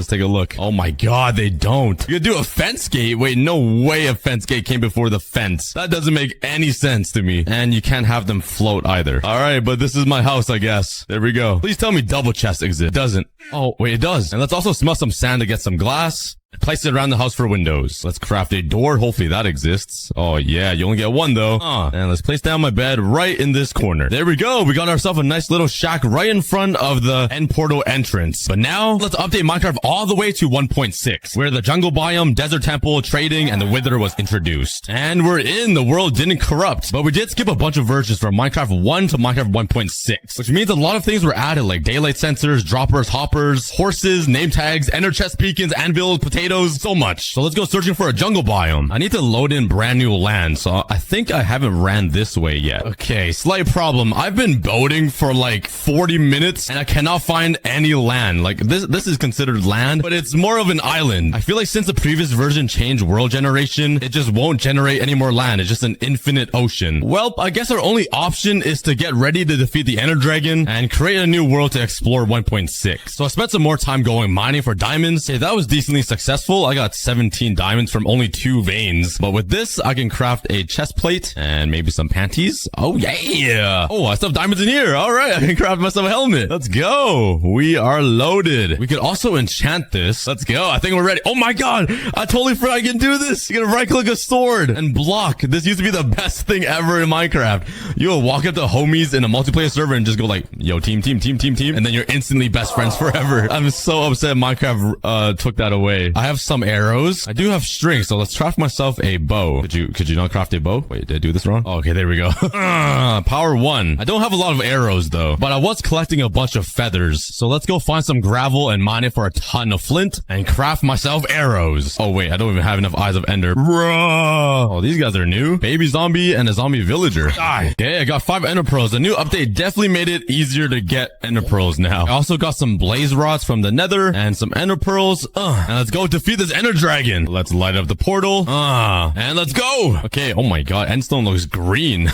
take a look. Oh my god, they don't. You could do a fence gate. Wait, no way a fence gate came before the fence. That doesn't make any sense to me. And you can't have them float either. Alright, but this is my house, I guess. There we go. Please tell me double chest exists. It doesn't. Oh, wait, it does. And let's also smell some sand to get some glass. Place it around the house for windows. Let's craft a door. Hopefully that exists. Oh yeah, you only get one though. And let's place down my bed right in this corner. There we go. We got ourselves a nice little shack right in front of the end portal entrance. But now let's update Minecraft all the way to 1.6, where the jungle biome, desert temple, trading, and the wither was introduced. And we're in. The world didn't corrupt, but we did skip a bunch of versions from Minecraft 1 to Minecraft 1.6, which means a lot of things were added, like daylight sensors, droppers, hoppers, horses, name tags, ender chest beacons, anvils, potatoes, so much. So let's go searching for a jungle biome. I need to load in brand new land, so I think I haven't ran this way yet. Okay, slight problem. I've been boating for like 40 minutes and I cannot find any land. Like this is considered land, but it's more of an island. I feel like since the previous version changed world generation, it just won't generate any more land. It's just an infinite ocean. Well, I guess our only option is to get ready to defeat the ender dragon and create a new world to explore 1.6. So I spent some more time going mining for diamonds. Hey, that was decently successful. I got 17 diamonds from only 2 veins. But with this, I can craft a chest plate and maybe some panties. Oh, yeah. Oh, I still have diamonds in here. All right. I can craft myself a helmet. Let's go. We are loaded. We could also enchant this. Let's go. I think we're ready. Oh my god. I totally forgot I can do this. You can right click a sword and block. This used to be the best thing ever in Minecraft. You'll walk up to homies in a multiplayer server and just go like, yo, team. And then you're instantly best friends forever. I'm so upset Minecraft took that away. I have some arrows. I do have string, so let's craft myself a bow. Could you not craft a bow? Wait, did I do this wrong? Oh, okay, there we go. Power 1. I don't have a lot of arrows though, but I was collecting a bunch of feathers. So let's go find some gravel and mine it for a ton of flint and craft myself arrows. Oh wait, I don't even have enough eyes of ender. Oh, these guys are new. Baby zombie and a zombie villager. Die. Okay, I got 5 ender pearls. The new update definitely made it easier to get ender pearls now. I also got some blaze rods from the nether and some ender pearls. And let's go defeat this ender dragon. Let's light up the portal. And let's go. Okay. Oh my god. Endstone looks green.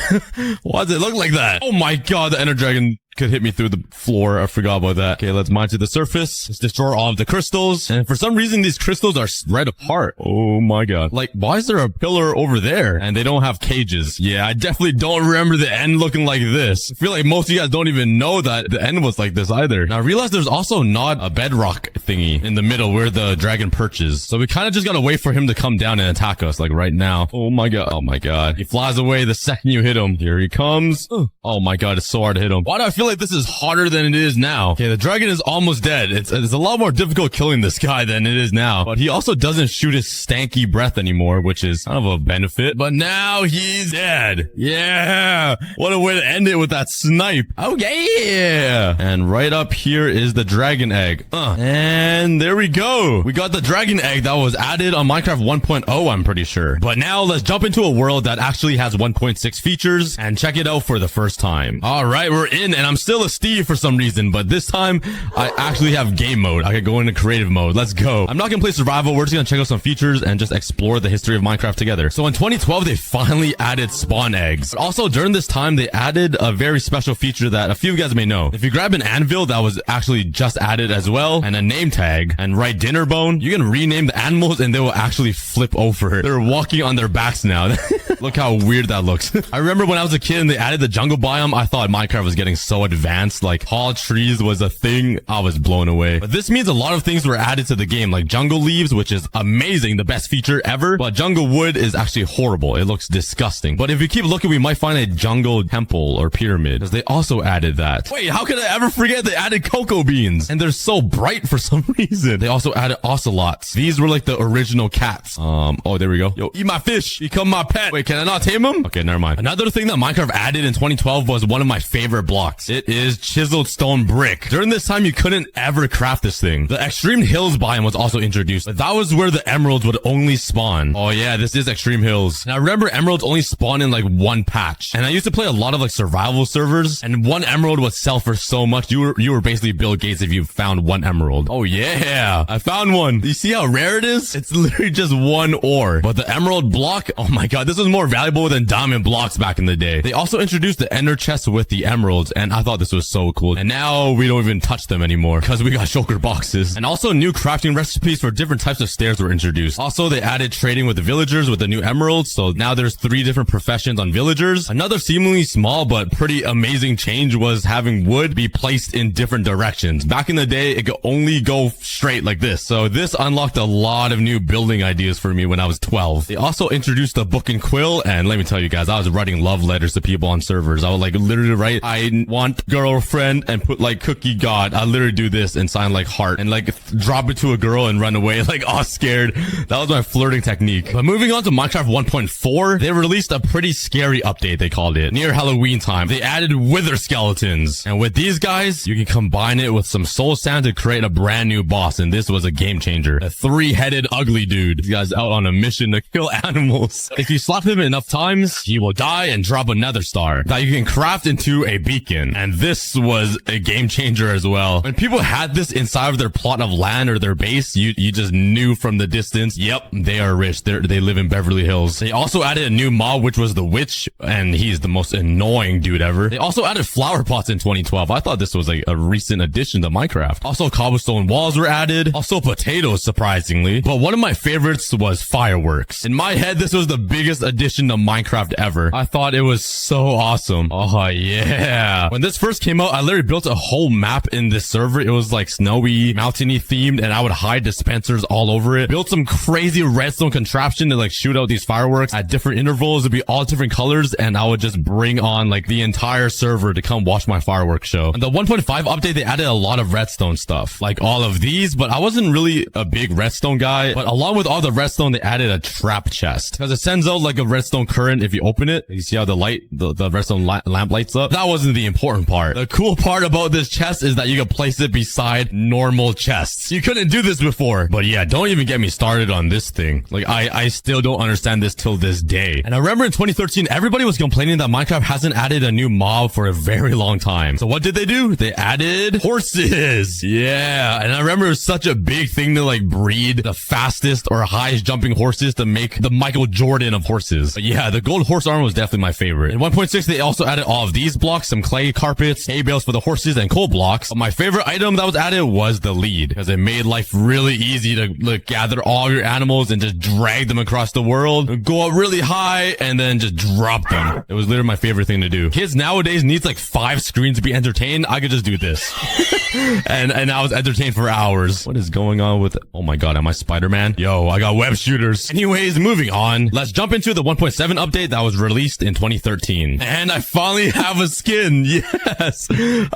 Why does it look like that? Oh my god. The ender dragon could hit me through the floor. I forgot about that. Okay, let's mine to the surface. Let's destroy all of the crystals. And for some reason, these crystals are spread apart. Oh my god. Like, why is there a pillar over there? And they don't have cages. Yeah, I definitely don't remember the end looking like this. I feel like most of you guys don't even know that the end was like this either. Now, I realize there's also not a bedrock thingy in the middle where the dragon perches. So we kind of just gotta wait for him to come down and attack us, like right now. Oh my god. Oh my god. He flies away the second you hit him. Here he comes. Oh my god, it's so hard to hit him. Why do I feel like this is harder than it is now? Okay, the dragon is almost dead. It's a lot more difficult killing this guy than it is now. But he also doesn't shoot his stanky breath anymore, which is kind of a benefit. But now he's dead. Yeah. What a way to end it with that snipe. Oh yeah. And right up here is the dragon egg. And there we go. We got the dragon egg that was added on Minecraft 1.0, I'm pretty sure. But now let's jump into a world that actually has 1.6 features and check it out for the first time. All right, we're in and I'm I'm still a Steve for some reason, but this time I actually have game mode. I can go into creative mode. Let's go. I'm not gonna play survival. We're just gonna check out some features and just explore the history of Minecraft together. So in 2012, they finally added spawn eggs. But also during this time, they added a very special feature that a few of you guys may know. If you grab an anvil that was actually just added as well, and a name tag, and write dinner bone, you can rename the animals and they will actually flip over. They're walking on their backs now. Look how weird that looks. I remember when I was a kid and they added the jungle biome, I thought Minecraft was getting so advanced. Like tall trees was a thing. I was blown away. But this means a lot of things were added to the game, like jungle leaves, which is amazing, the best feature ever. But jungle wood is actually horrible. It looks disgusting. But if we keep looking, we might find a jungle temple or pyramid, because they also added that. Wait, how could I ever forget they added cocoa beans? And they're so bright for some reason. They also added ocelots. These were like the original cats. Oh, there we go. Yo, eat my fish. Become my pet. Wait, can I not tame him? Okay, never mind. Another thing that Minecraft added in 2012 was one of my favorite blocks. It is chiseled stone brick. During this time, you couldn't ever craft this thing. The extreme hills biome was also introduced, but that was where the emeralds would only spawn. Oh yeah, this is extreme hills. And I remember emeralds only spawn in like one patch. And I used to play a lot of like survival servers, and one emerald would sell for so much. You were basically Bill Gates if you found one emerald. Oh yeah, I found one. You see how rare it is? It's literally just one ore. But the emerald block, oh my god, this was more valuable than diamond blocks back in the day. They also introduced the ender chest with the emeralds, and I thought this was so cool. And now we don't even touch them anymore because we got shulker boxes. And also new crafting recipes for different types of stairs were introduced. Also, they added trading with the villagers with the new emeralds. So now there's 3 different professions on villagers. Another seemingly small but pretty amazing change was having wood be placed in different directions. Back in the day, it could only go straight like this. So this unlocked a lot of new building ideas for me when I was 12. They also introduced the book and quill, and let me tell you guys, I was writing love letters to people on servers. I would like literally write, I want girlfriend, and put like aCookieGod. I literally do this and sign like heart and like drop it to a girl and run away like all scared. That was my flirting technique. But moving on to Minecraft 1.4, they released a pretty scary update, they called it. Near Halloween time, they added wither skeletons. And with these guys, you can combine it with some soul sand to create a brand new boss. And this was a game changer. A 3-headed ugly dude. This guy's out on a mission to kill animals. If you slap him enough times, he will die and drop another star that you can craft into a beacon. And this was a game changer as well. When people had this inside of their plot of land or their base, you just knew from the distance, yep, they are rich. They live in Beverly Hills. They also added a new mob, which was the witch, and he's the most annoying dude ever. They also added flower pots in 2012. I thought this was like a recent addition to Minecraft. Also, cobblestone walls were added. Also, potatoes, surprisingly. But one of my favorites was fireworks. In my head, this was the biggest addition to Minecraft ever. I thought it was so awesome. Oh yeah. When this first came out, I literally built a whole map in this server. It was like snowy, mountainy themed, and I would hide dispensers all over it. Built some crazy redstone contraption to like shoot out these fireworks at different intervals. It'd be all different colors, and I would just bring on like the entire server to come watch my fireworks show. And the 1.5 update, they added a lot of redstone stuff, like all of these, but I wasn't really a big redstone guy. But along with all the redstone, they added a trap chest because it sends out like a redstone current if you open it. You see how the light, the redstone lamp lights up? That wasn't the important part. The cool part about this chest is that you can place it beside normal chests. You couldn't do this before. But yeah, don't even get me started on this thing. Like I still don't understand this till this day. And I remember in 2013, everybody was complaining that Minecraft hasn't added a new mob for a very long time. So what did they do? They added horses. Yeah. And I remember it was such a big thing to like breed the fastest or highest jumping horses to make the Michael Jordan of horses. But yeah, the gold horse armor was definitely my favorite. In 1.6, they also added all of these blocks, some clay carpets, hay bales for the horses, and coal blocks. But my favorite item that was added was the lead, because it made life really easy to like gather all your animals and just drag them across the world, go up really high, and then just drop them. It was literally my favorite thing to do. Kids nowadays needs like 5 screens to be entertained. I could just do this. and I was entertained for hours. What is going on with, oh my god, am I Spider-Man? Yo, I got web shooters. Anyways, moving on. Let's jump into the 1.7 update that was released in 2013. And I finally have a skin. Yes.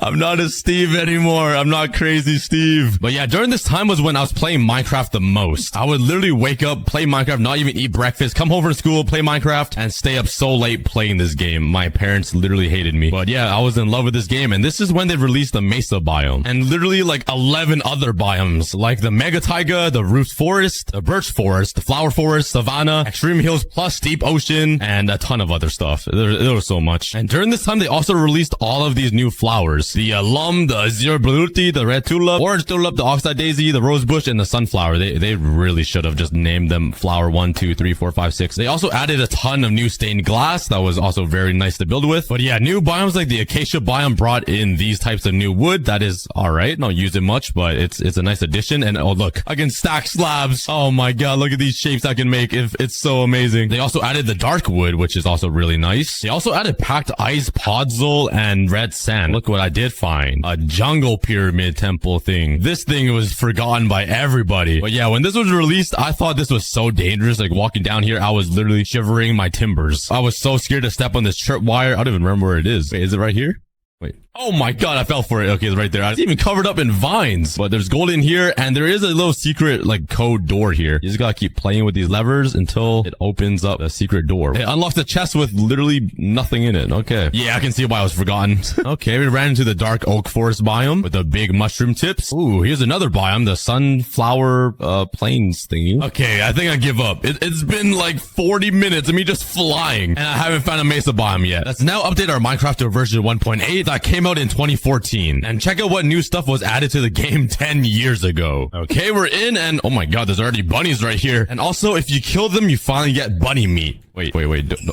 I'm not a Steve anymore. I'm not crazy Steve. But yeah, during this time was when I was playing Minecraft the most. I would literally wake up, play Minecraft, not even eat breakfast, come home from school, play Minecraft, and stay up so late playing this game. My parents literally hated me. But yeah, I was in love with this game. And this is when they released the Mesa biome. And literally like 11 other biomes, like the Mega Taiga, the Roof Forest, the Birch Forest, the Flower Forest, Savanna, Extreme Hills plus Deep Ocean, and a ton of other stuff. There was so much. And during this time, they also released all of these new flowers. The lum, the azure bluti, the red tulip, orange tulip, the oxeye daisy, the rose bush, and the sunflower. They really should have just named them flower 1, 2, 3, 4, 5, 6. They also added a ton of new stained glass. That was also very nice to build with. But yeah, new biomes like the acacia biome brought in these types of new wood. That is all right. Not use it much, but it's a nice addition. And oh, look, I can stack slabs. Oh my God, look at these shapes I can make. It's so amazing. They also added the dark wood, which is also really nice. They also added packed ice, podzol, and red sand. Look what I did find. A jungle pyramid temple thing. This thing was forgotten by everybody. But yeah, when this was released, I thought this was so dangerous. Like walking down here, I was literally shivering my timbers. I was so scared to step on this tripwire. I don't even remember where it is. Wait, is it right here? Wait. Oh my God, I fell for it. Okay, it's right there. It's even covered up in vines. But there's gold in here, and there is a little secret, like, code door here. You just gotta keep playing with these levers until it opens up a secret door. It unlocks the chest with literally nothing in it. Okay. Yeah, I can see why I was forgotten. Okay, we ran into the dark oak forest biome with the big mushroom tips. Ooh, here's another biome, the sunflower, plains thingy. Okay, I think I give up. It's been like 40 minutes of me just flying, and I haven't found a mesa biome yet. Let's now update our Minecraft to version 1.8 that came out in 2014, and check out what new stuff was added to the game 10 years ago. Okay, we're in, and oh my God, there's already bunnies right here. And also, if you kill them, you finally get bunny meat. Wait.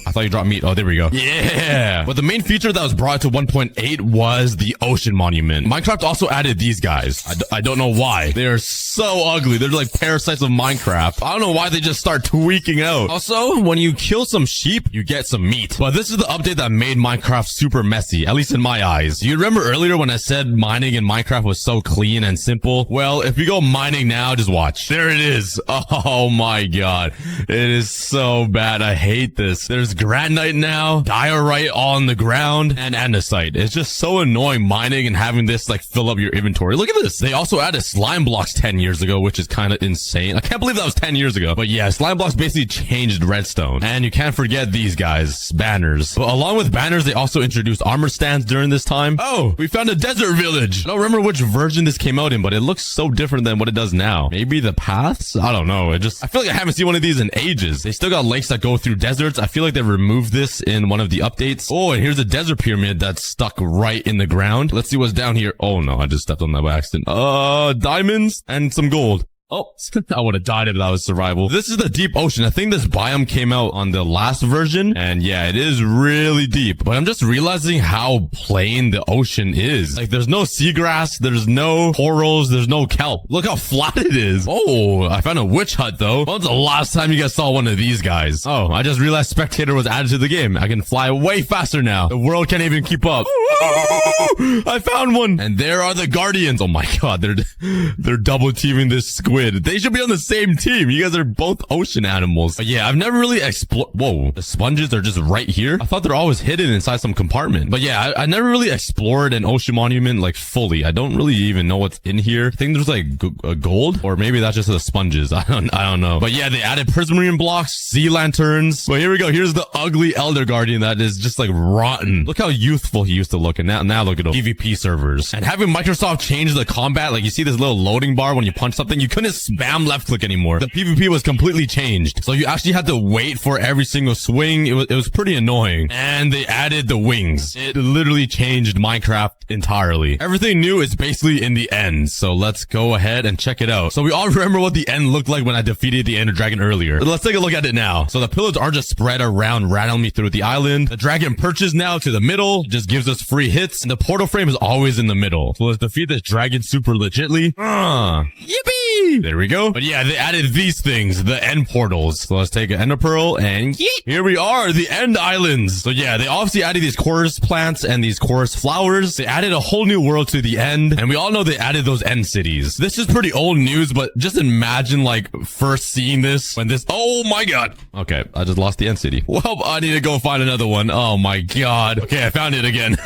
I thought you dropped meat. Oh, there we go. Yeah. But the main feature that was brought to 1.8 was the ocean monument. Minecraft also added these guys. I don't know why. They're so ugly. They're like parasites of Minecraft. I don't know why they just start tweaking out. Also, when you kill some sheep, you get some meat. But this is the update that made Minecraft super messy, at least in my eyes. You remember earlier when I said mining in Minecraft was so clean and simple? Well, if we go mining now, just watch. There it is. Oh my God. It is so bad. I hate this. There's granite now, diorite on the ground, and andesite. It's just so annoying mining and having this like fill up your inventory. Look at this. They also added slime blocks 10 years ago, which is kind of insane. I can't believe that was 10 years ago. But yeah, slime blocks basically changed redstone. And you can't forget these guys, banners. But along with banners, they also introduced armor stands during this time. Oh, we found a desert village. I don't remember which version this came out in, but it looks so different than what it does now. Maybe the paths? I don't know. I feel like I haven't seen one of these in ages. They still got lakes that go through deserts. I feel like they removed this in one of the updates. Oh, and here's a desert pyramid that's stuck right in the ground. Let's see what's down here. Oh no, I just stepped on that by accident. Diamonds and some gold. Oh, I would have died if that was survival. This is the deep ocean. I think this biome came out on the last version. And yeah, it is really deep. But I'm just realizing how plain the ocean is. Like, there's no seagrass. There's no corals. There's no kelp. Look how flat it is. Oh, I found a witch hut, though. When's the last time you guys saw one of these guys? Oh, I just realized Spectator was added to the game. I can fly way faster now. The world can't even keep up. I found one. And there are the guardians. Oh my God, they're double teaming this squid. They should be on the same team. You guys are both ocean animals. But yeah, I've never really explored. Whoa, the sponges are just right here. I thought they're always hidden inside some compartment. But yeah, I never really explored an ocean monument like fully. I don't really even know what's in here. I think there's like gold, or maybe that's just the sponges. I don't know. But yeah, they added prismarine blocks, sea lanterns. But here we go. Here's the ugly elder guardian that is just like rotten. Look how youthful he used to look. And now look at him. PvP servers. And having Microsoft change the combat, like you see this little loading bar when you punch something, you couldn't spam left click anymore. The PvP was completely changed. So you actually had to wait for every single swing. It was pretty annoying. And they added the wings. It literally changed Minecraft entirely. Everything new is basically in the end. So let's go ahead and check it out. So we all remember what the end looked like when I defeated the Ender Dragon earlier. Let's take a look at it now. So the pillars are just spread around randomly through the island. The dragon perches now to the middle, just gives us free hits. And the portal frame is always in the middle. So let's defeat this dragon super legitly. Yippee! There we go. But yeah, they added these things, the end portals. So let's take an ender pearl and yeet. Here we are, the end islands. So yeah, they obviously added these chorus plants and these chorus flowers. They added a whole new world to the end. And we all know they added those end cities. This is pretty old news, but just imagine like first seeing this when this, oh my God. Okay, I just lost the end city. Well, I need to go find another one. Oh my God. Okay, I found it again.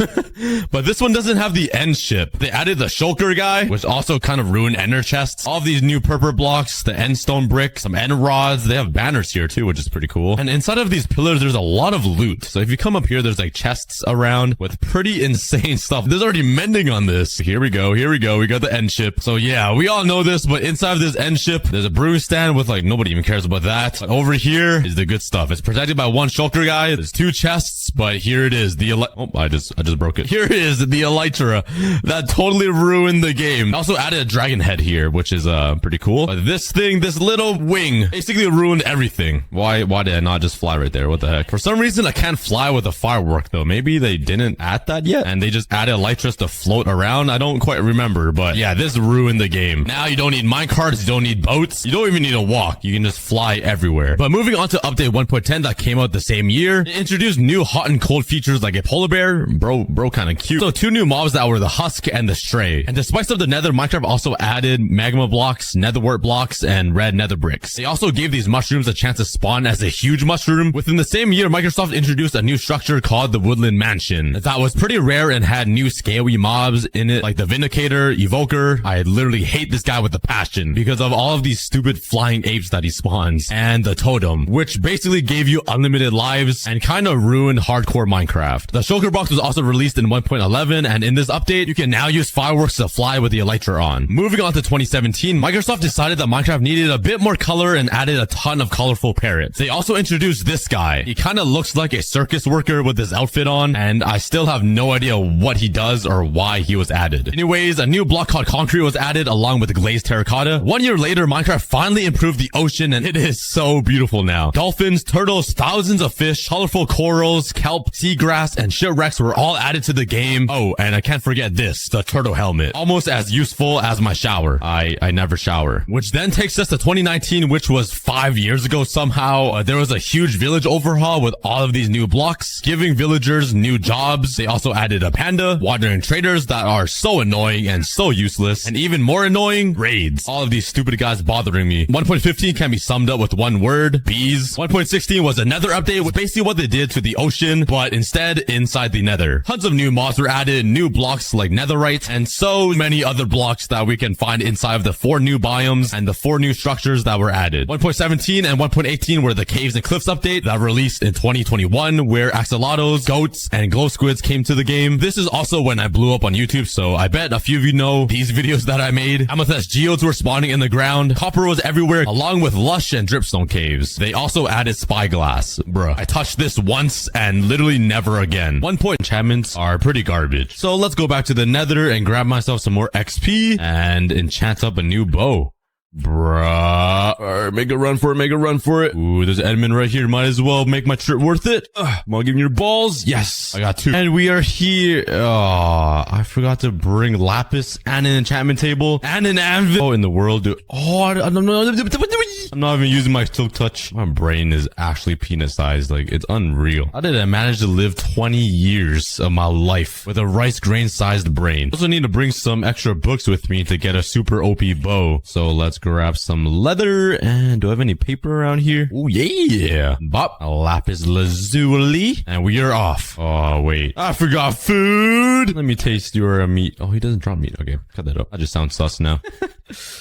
But this one doesn't have the end ship. They added the shulker guy, which also kind of ruined ender chests. All of these new new purple blocks, the end stone brick, some end rods. They have banners here too, which is pretty cool. And inside of these pillars, there's a lot of loot. So if you come up here, there's like chests around with pretty insane stuff. There's already mending on this. Here we go. Here we go. We got the end ship. So yeah, we all know this, but inside of this end ship, there's a brewing stand with like, nobody even cares about that. But over here is the good stuff. It's protected by one shulker guy. There's 2 chests, but here it is. I just broke it. Here is the elytra that totally ruined the game. I also added a dragon head here, which is pretty cool. But this little wing basically ruined everything. Why did I not just fly right there? What the heck? For some reason, I can't fly with a firework though. Maybe they didn't add that yet and they just added elytras to float around. I don't quite remember, but yeah, this ruined the game. Now you don't need minecarts, you don't need boats, you don't even need to walk. You can just fly everywhere. But moving on to update 1.10 that came out the same year, it introduced new hot and cold features like a polar bear. Bro kind of cute. So 2 new mobs that were the husk and the stray. And despite of the nether, Minecraft also added magma blocks, netherwort blocks, and red nether bricks. They also gave these mushrooms a chance to spawn as a huge mushroom. Within the same year, Microsoft introduced a new structure called the Woodland Mansion that was pretty rare and had new scaly mobs in it like the Vindicator, Evoker. I literally hate this guy with a passion because of all of these stupid flying apes that he spawns, and the Totem, which basically gave you unlimited lives and kind of ruined hardcore Minecraft. The shulker box was also released in 1.11, and in this update, you can now use fireworks to fly with the elytra on. Moving on to 2017, Microsoft decided that Minecraft needed a bit more color and added a ton of colorful parrots. They also introduced this guy. He kind of looks like a circus worker with his outfit on, and I still have no idea what he does or why he was added. Anyways, a new block called concrete was added along with glazed terracotta. 1 year later, Minecraft finally improved the ocean, and it is so beautiful now. Dolphins, turtles, thousands of fish, colorful corals, kelp, seagrass, and shipwrecks were all added to the game. Oh, and I can't forget this, the turtle helmet. Almost as useful as my shower. I never shower. Which then takes us to 2019, which was 5 years ago somehow. There was a huge village overhaul with all of these new blocks, giving villagers new jobs. They also added a panda, wandering traders that are so annoying and so useless, and even more annoying, raids. All of these stupid guys bothering me. 1.15 can be summed up with one word, bees. 1.16 was another update with basically what they did to the ocean, but instead inside the nether. Tons of new mobs were added, new blocks like netherite, and so many other blocks that we can find inside of the 4 new biomes and the 4 new structures that were added. 1.17 and 1.18 were the caves and cliffs update that released in 2021, where axolotls, goats, and glow squids came to the game. This is also when I blew up on YouTube, so I bet a few of you know these videos that I made. Amethyst geodes were spawning in the ground. Copper was everywhere, along with lush and dripstone caves. They also added spyglass. Bruh, I touched this once and literally never again. 1 point enchantments are pretty garbage. So let's go back to the nether and grab myself some more XP and enchant up a new bow. Bruh. Alright, make a run for it, make a run for it. Ooh, there's Edmund right here. Might as well make my trip worth it. Come on, give me your balls. Yes, I got 2. And we are here. Oh, I forgot to bring lapis and an enchantment table and an anvil. Oh, in the world, dude. Oh, I'm not even using my silk touch. My brain is actually penis sized. Like, it's unreal. How did I manage to live 20 years of my life with a rice grain sized brain? I also need to bring some extra books with me to get a super OP bow. So let's grab some leather. And do I have any paper around here? Oh, yeah. Bop. A lapis lazuli. And we are off. Oh, wait. I forgot food. Let me taste your meat. Oh, he doesn't drop meat. Okay, cut that up. I just sound sus now.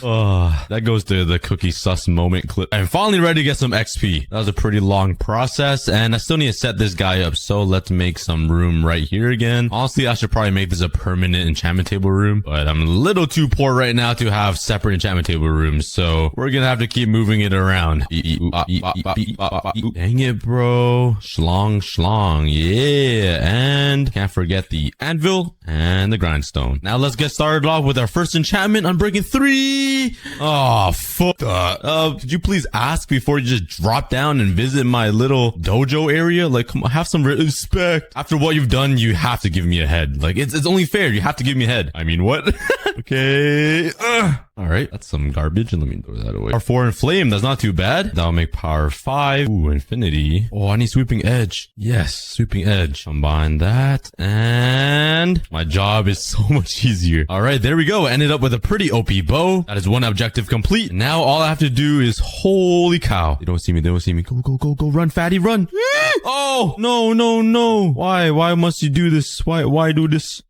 Oh, that goes to the cookie sus moment clip. I'm finally ready to get some XP. That was a pretty long process, and I still need to set this guy up. So let's make some room right here again. Honestly, I should probably make this a permanent enchantment table room, but I'm a little too poor right now to have separate enchantment table rooms. So we're gonna have to keep moving it around. Dang it, bro. Schlong. Yeah, and can't forget the anvil and the grindstone. Now let's get started off with our first enchantment. I'm breaking 3. Oh, fuck. Could you please ask before you just drop down and visit my little dojo area? Like, come on, have some respect. After what you've done, you have to give me a head. Like, it's only fair. You have to give me a head. I mean, what? Okay. All right, that's some garbage, and let me throw that away. Power 4 and flame, that's not too bad. That'll make power 5. Ooh, infinity. Oh, I need sweeping edge. Yes, sweeping edge. Combine that, and my job is so much easier. All right, there we go. Ended up with a pretty OP bow. That is one objective complete. Now all I have to do is, holy cow. They don't see me. They don't see me. Go, run, fatty, run. Oh, no. Why must you do this? Why do this?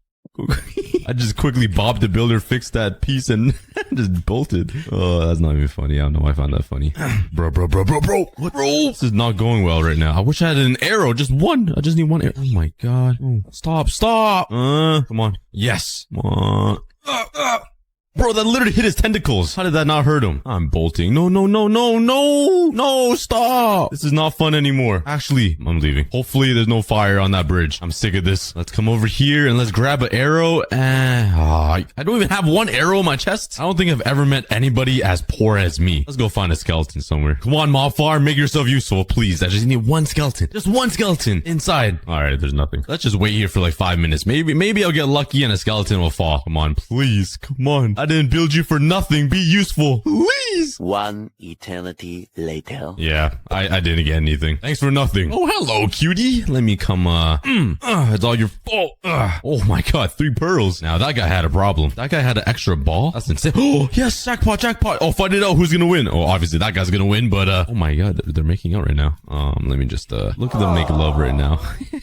I just quickly bobbed the builder, fixed that piece, and just bolted. Oh, that's not even funny. I don't know why I found that funny. Bro. What, bro? This is not going well right now. I wish I had an arrow. Just one. I just need one arrow. Oh my god. Oh, stop. Come on. Yes. Come on. Bro, that literally hit his tentacles. How did that not hurt him? I'm bolting. No, stop. This is not fun anymore. Actually, I'm leaving. Hopefully there's no fire on that bridge. I'm sick of this. Let's come over here and let's grab an arrow. I don't even have one arrow in my chest. I don't think I've ever met anybody as poor as me. Let's go find a skeleton somewhere. Come on, mob farm, make yourself useful, please. I just need one skeleton. Just one skeleton inside. All right, there's nothing. Let's just wait here for like 5 minutes. Maybe I'll get lucky and a skeleton will fall. Come on, please. Come on. I didn't build you for nothing. Be useful. Please. One eternity later. Yeah, I didn't get anything. Thanks for nothing. Oh, hello, cutie. Let me come, it's all your fault. Oh my god, 3 pearls. Now, that guy had a problem. That guy had an extra ball. That's insane. Oh, yes, jackpot. Oh, find it out who's gonna win. Oh, obviously that guy's gonna win, but, oh my god, they're making out right now. Let me just, look at them make love right now.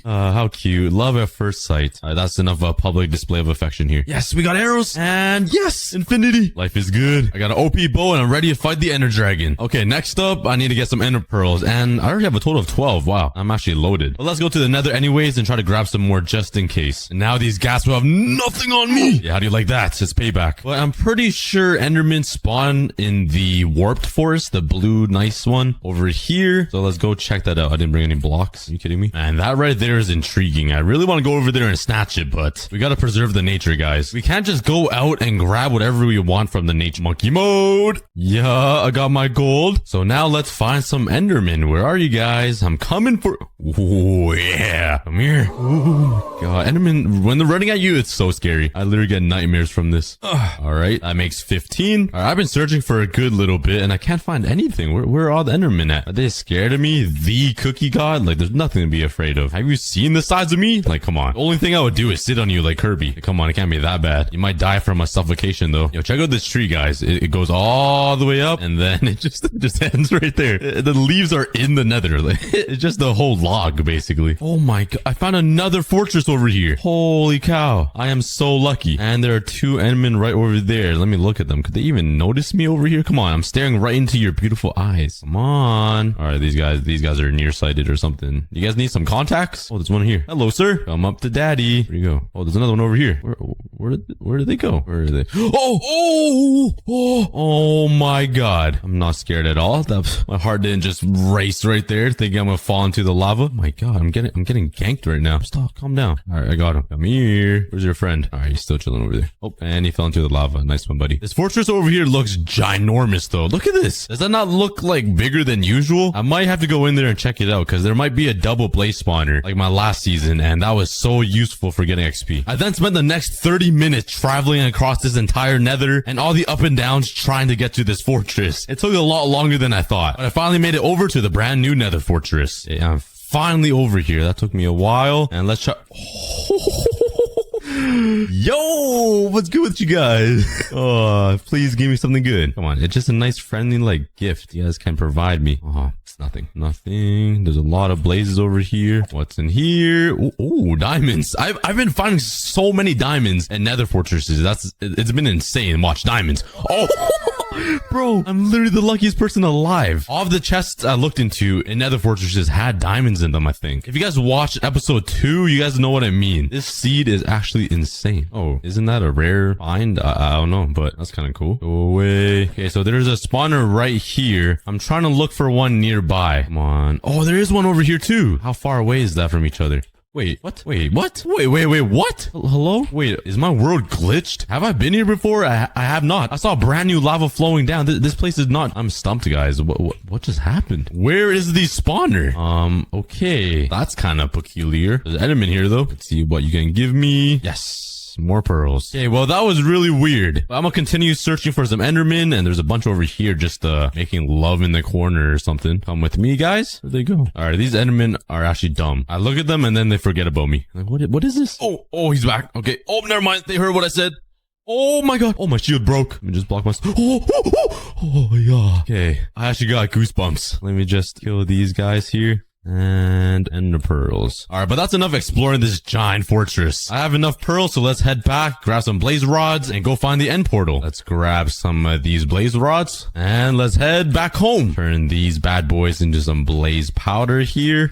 How cute. Love at first sight. That's enough of a public display of affection here. Yes, we got arrows. And yes, infinity. Life is good. I got an OP bow and I'm ready to fight the Ender Dragon. Okay, next up, I need to get some Ender Pearls. And I already have a total of 12. Wow, I'm actually loaded. But let's go to the Nether anyways and try to grab some more just in case. And now these ghast will have nothing on me. Yeah, how do you like that? It's payback. But I'm pretty sure Endermen spawn in the warped forest, the blue nice one over here. So let's go check that out. I didn't bring any blocks. Are you kidding me? And that right there is intriguing. I really want to go over there and snatch it, but we got to preserve the nature, guys. We can't just go out and grab whatever we want from the nature. Monkey mode. Yeah, I got my gold. So now let's find some Endermen. Where are you guys? I'm coming for... Oh, yeah. Come here. Oh, God. Endermen, when they're running at you, it's so scary. I literally get nightmares from this. All right. That makes 15. All right, I've been searching for a good little bit, and I can't find anything. Where are all the Endermen at? Are they scared of me? The cookie god? Like, there's nothing to be afraid of. Have you seen the size of me? Like, come on. The only thing I would do is sit on you like Kirby. Come on, it can't be that bad. You might die from a suffocation, though. Yo, check out this tree, guys. It goes all the way up, and then it just ends right there. The leaves are in the nether. It's just the whole log, basically. Oh my god. I found another fortress over here. Holy cow. I am so lucky. And there are 2 Endermen right over there. Let me look at them. Could they even notice me over here? Come on. I'm staring right into your beautiful eyes. Come on. All right, these guys are nearsighted or something. You guys need some contacts? Oh, there's one here. Hello, sir. Come up to daddy. Where you go? Oh, there's another one over here. Where did they go? Where are they? Oh my god. I'm not scared at all. My heart didn't just race right there thinking I'm gonna fall into the lava. Oh my god, I'm getting ganked right now. Stop, calm down. All right, I got him. Come here. Where's your friend? All right, he's still chilling over there. Oh, and he fell into the lava. Nice one, buddy. This fortress over here looks ginormous though. Look at this. Does that not look like bigger than usual? I might have to go in there and check it out because there might be a double blaze spawner like my last season, and that was so useful for getting XP. I then spent the next 30 minutes traveling across this entire nether and all the up and downs trying to get to this fortress. It took a lot longer than I thought, but I finally made it over to the brand new nether fortress. Yeah, I'm finally over here. That took me a while, and let's try... Yo, what's good with you guys? Oh, please give me something good. Come on, it's just a nice friendly like gift you guys can provide me. Oh, it's nothing. There's a lot of blazes over here. What's in here? Oh, diamonds. I've been finding so many diamonds in nether fortresses. It's been insane. Watch, diamonds. Oh, bro, I'm literally the luckiest person alive. All of the chests I looked into in nether fortresses had diamonds in them, I think. If you guys watched episode 2, you guys know what I mean. This seed is actually insane. Oh, isn't that a rare find? I don't know, but that's kind of cool. Go away. Okay, so there's a spawner right here. I'm trying to look for one nearby. Come on. Oh, there is one over here too. How far away is that from each other? Wait, what? Wait, what? Wait, what? Hello? Wait, is my world glitched? Have I been here before? I have not. I saw brand new lava flowing down. This place is not... I'm stumped, guys. What just happened? Where is the spawner? Okay. That's kind of peculiar. There's an Enderman here, though. Let's see what you can give me. Yes. More pearls. Okay, well, that was really weird. But I'm gonna continue searching for some Endermen, and there's a bunch over here just making love in the corner or something. Come with me, guys. Where'd they go? All right, these Endermen are actually dumb. I look at them, and then they forget about me. Like, what is this? Oh, he's back. Okay. Oh, never mind. They heard what I said. Oh my god. Oh, my shield broke. Let me just block my... Oh, yeah. Okay. I actually got goosebumps. Let me just kill these guys here. And ender pearls. All right, but that's enough exploring this giant fortress. I have enough pearls, so let's head back, grab some blaze rods, and go find the end portal. Let's grab some of these blaze rods, and let's head back home. Turn these bad boys into some blaze powder here.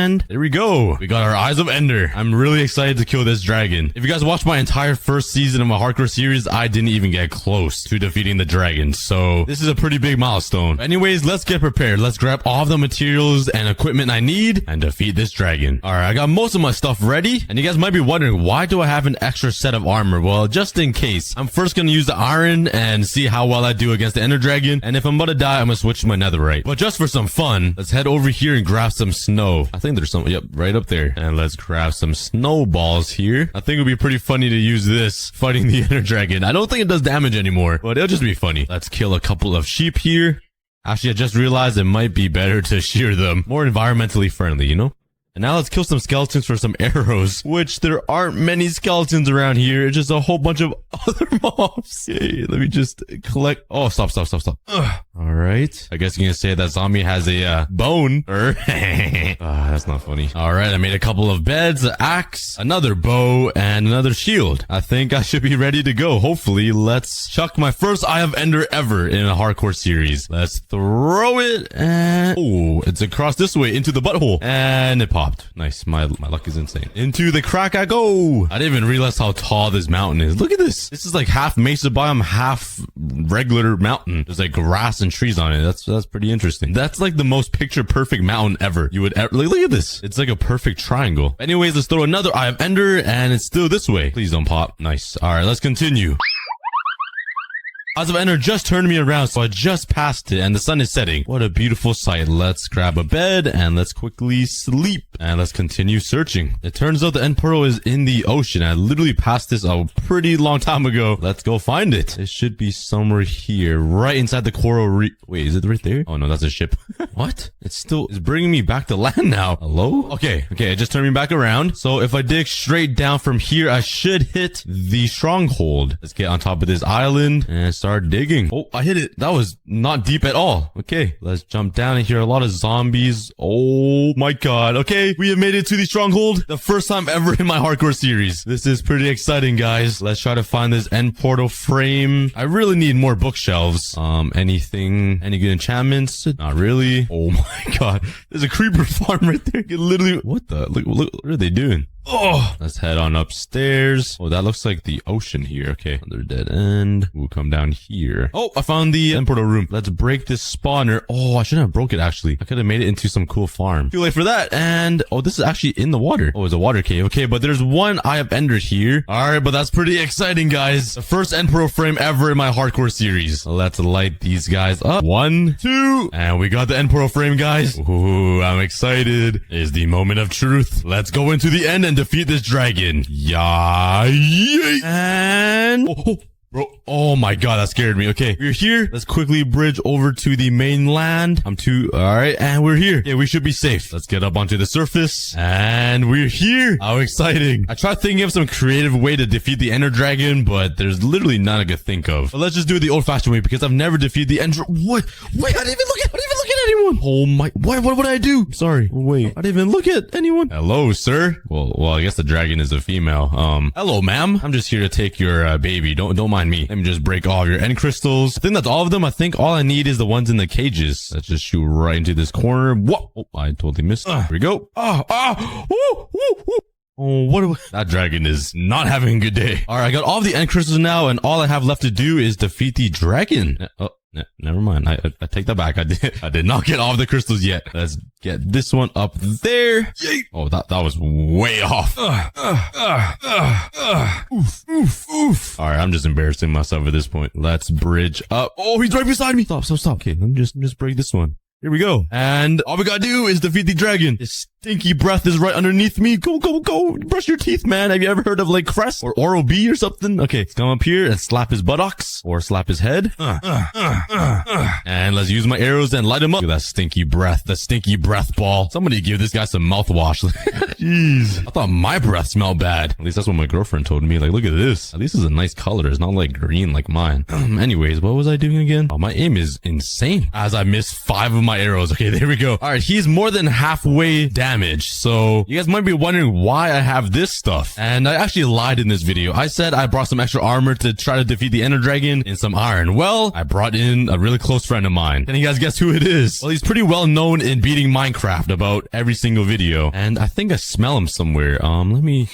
And there we go. We got our Eyes of Ender. I'm really excited to kill this dragon. If you guys watched my entire first season of my hardcore series, I didn't even get close to defeating the dragon. So this is a pretty big milestone. Anyways, let's get prepared. Let's grab all the materials and equipment I need and defeat this dragon. All right, I got most of my stuff ready. And you guys might be wondering, why do I have an extra set of armor? Well, just in case. I'm first going to use the iron and see how well I do against the ender dragon. And if I'm about to die, I'm going to switch to my netherite. But just for some fun, let's head over here and grab some snow. I think there's some, yep, right up there. And let's grab some snowballs here. I think it would be pretty funny to use this fighting the ender dragon. I don't think it does damage anymore, but it'll just be funny. Let's kill a couple of sheep here. Actually, I just realized it might be better to shear them. More environmentally friendly, you know? And now let's kill some skeletons for some arrows, which there aren't many skeletons around here. It's just a whole bunch of other mobs. Okay, let me just collect. Oh, stop. All right. I guess you can say that zombie has a bone. That's not funny. All right, I made a couple of beds, an axe, another bow, and another shield. I think I should be ready to go. Hopefully, let's chuck my first Eye of Ender ever in a hardcore series. Let's throw it, and oh, it's across this way into the butthole, and it popped. Nice. My luck is insane. Into the crack I go. I didn't even realize how tall this mountain is. Look at this. This is like half mesa biome, half regular mountain. There's like grass and trees on it. That's pretty interesting. That's like the most picture perfect mountain ever. You would ever, look at this. It's like a perfect triangle. Anyways, let's throw another Eye of Ender, and it's still this way. Please don't pop. Nice. All right, let's continue. Eyes of Ender just turned me around, so I just passed it, and the sun is setting. What a beautiful sight. Let's grab a bed, and let's quickly sleep. And let's continue searching. It turns out the end portal is in the ocean. I literally passed this a pretty long time ago. Let's go find it. It should be somewhere here, right inside the coral reef. Wait, is it right there? Oh, no, that's a ship. What? It's bringing me back to land now. Hello? Okay, it just turned me back around. So if I dig straight down from here, I should hit the stronghold. Let's get on top of this island and start digging. Oh, I hit it. That was not deep at all. Okay, let's jump down and hear a lot of zombies. Oh my god. Okay, we have made it to the stronghold. The first time ever in my hardcore series. This is pretty exciting, guys. Let's try to find this end portal frame. I really need more bookshelves. Any good enchantments? Not really. Oh my god. There's a creeper farm right there. You literally, what are they doing? Oh, let's head on upstairs. Oh, that looks like the ocean here. Okay, another dead end. We'll come down here. Oh, I found the end portal room. Let's break this spawner. Oh, I shouldn't have broke it, actually. I could have made it into some cool farm. Too late for that. And, oh, this is actually in the water. Oh, it's a water cave. Okay, but there's one Eye of Ender here. All right, but that's pretty exciting, guys. The first end portal frame ever in my hardcore series. Let's light these guys up. 1, 2, and we got the end portal frame, guys. Ooh, I'm excited. It's the moment of truth. Let's go into the end and defeat this dragon. Yeah. And bro, oh my god, that scared me. Okay, we're here. Let's quickly bridge over to the mainland. All right, and we're here. Yeah, we should be safe. Let's get up onto the surface, and we're here. How exciting. I tried thinking of some creative way to defeat the ender dragon, but there's literally none I could think of. But let's just do it the old-fashioned way, because I've never defeated the ender. What? Wait, I didn't even look at anyone. Oh my, what would I do? Sorry. Wait, I didn't even look at anyone. Hello, sir. Well, I guess the dragon is a female. Hello, ma'am. I'm just here to take your baby. Don't mind me. Let me just break all of your end crystals. I think that's all of them. I think all I need is the ones in the cages. Let's just shoot right into this corner. Whoa. Oh, I totally missed. Here we go. Oh, that dragon is not having a good day. All right, I got all of the end crystals now, and all I have left to do is defeat the dragon. Never mind. I take that back. I did not get all of the crystals yet. Let's get this one up there. Oh, that was way off. Oof. All right, I'm just embarrassing myself at this point. Let's bridge up. Oh, he's right beside me. Stop. Okay, let me just break this one. Here we go. And all we gotta do is defeat the dragon. Just stinky breath is right underneath me. Go, go, go. Brush your teeth, man. Have you ever heard of like Crest or Oral-B or something? Okay, let's come up here and slap his buttocks or slap his head. And let's use my arrows and light him up. Look at that stinky breath. The stinky breath ball. Somebody give this guy some mouthwash. Jeez. I thought my breath smelled bad. At least that's what my girlfriend told me. Like, look at this. At least it's a nice color. It's not like green like mine. Anyways, what was I doing again? Oh, my aim is insane. As I missed 5 of my arrows. Okay, there we go. All right, he's more than halfway damaged. So you guys might be wondering why I have this stuff. And I actually lied in this video. I said I brought some extra armor to try to defeat the Ender Dragon and some iron. Well, I brought in a really close friend of mine. Can you guys guess who it is? Well, he's pretty well known in beating Minecraft about every single video. And I think I smell him somewhere. Let me...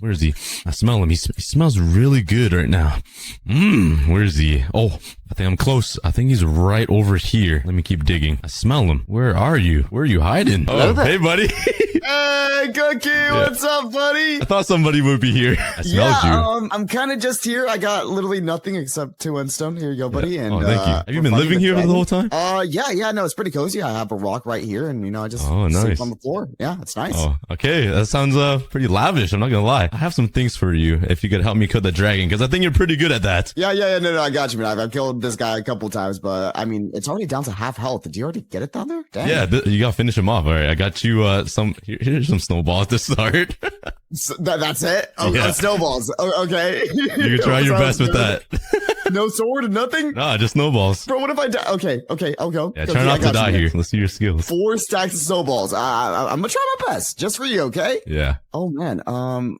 Where is he? I smell him. He smells really good right now. Where is he? Oh, I think I'm close. I think he's right over here. Let me keep digging. I smell him. Where are you? Where are you hiding? Oh, hey, buddy. Hey, Cookie, what's up, buddy? I thought somebody would be here. I smelled you. I'm kind of just here. I got literally nothing except 2 windstone. Here you go, buddy. Yeah. And oh, thank you. Have you been living here for the whole time? Yeah, no, it's pretty cozy. I have a rock right here, and I just sleep on the floor. Yeah, it's nice. Oh, okay. That sounds pretty lavish. I'm not gonna lie. I have some things for you if you could help me kill the dragon, because I think you're pretty good at that. Yeah, no, I got you, man. I've killed this guy a couple times, but I mean, it's already down to half health. Did you already get it down there? Dang. Yeah, you gotta finish him off. All right, I got you here's some snowballs to start. So that's it? Oh, yeah. Snowballs. Okay. You can try your best with that. No sword, nothing? Nah, just snowballs. Bro, what if I die? Okay, I'll go. Yeah, try not to die here. Let's see your skills. 4 stacks of snowballs. I'm gonna try my best, just for you, okay? Yeah. Oh, man.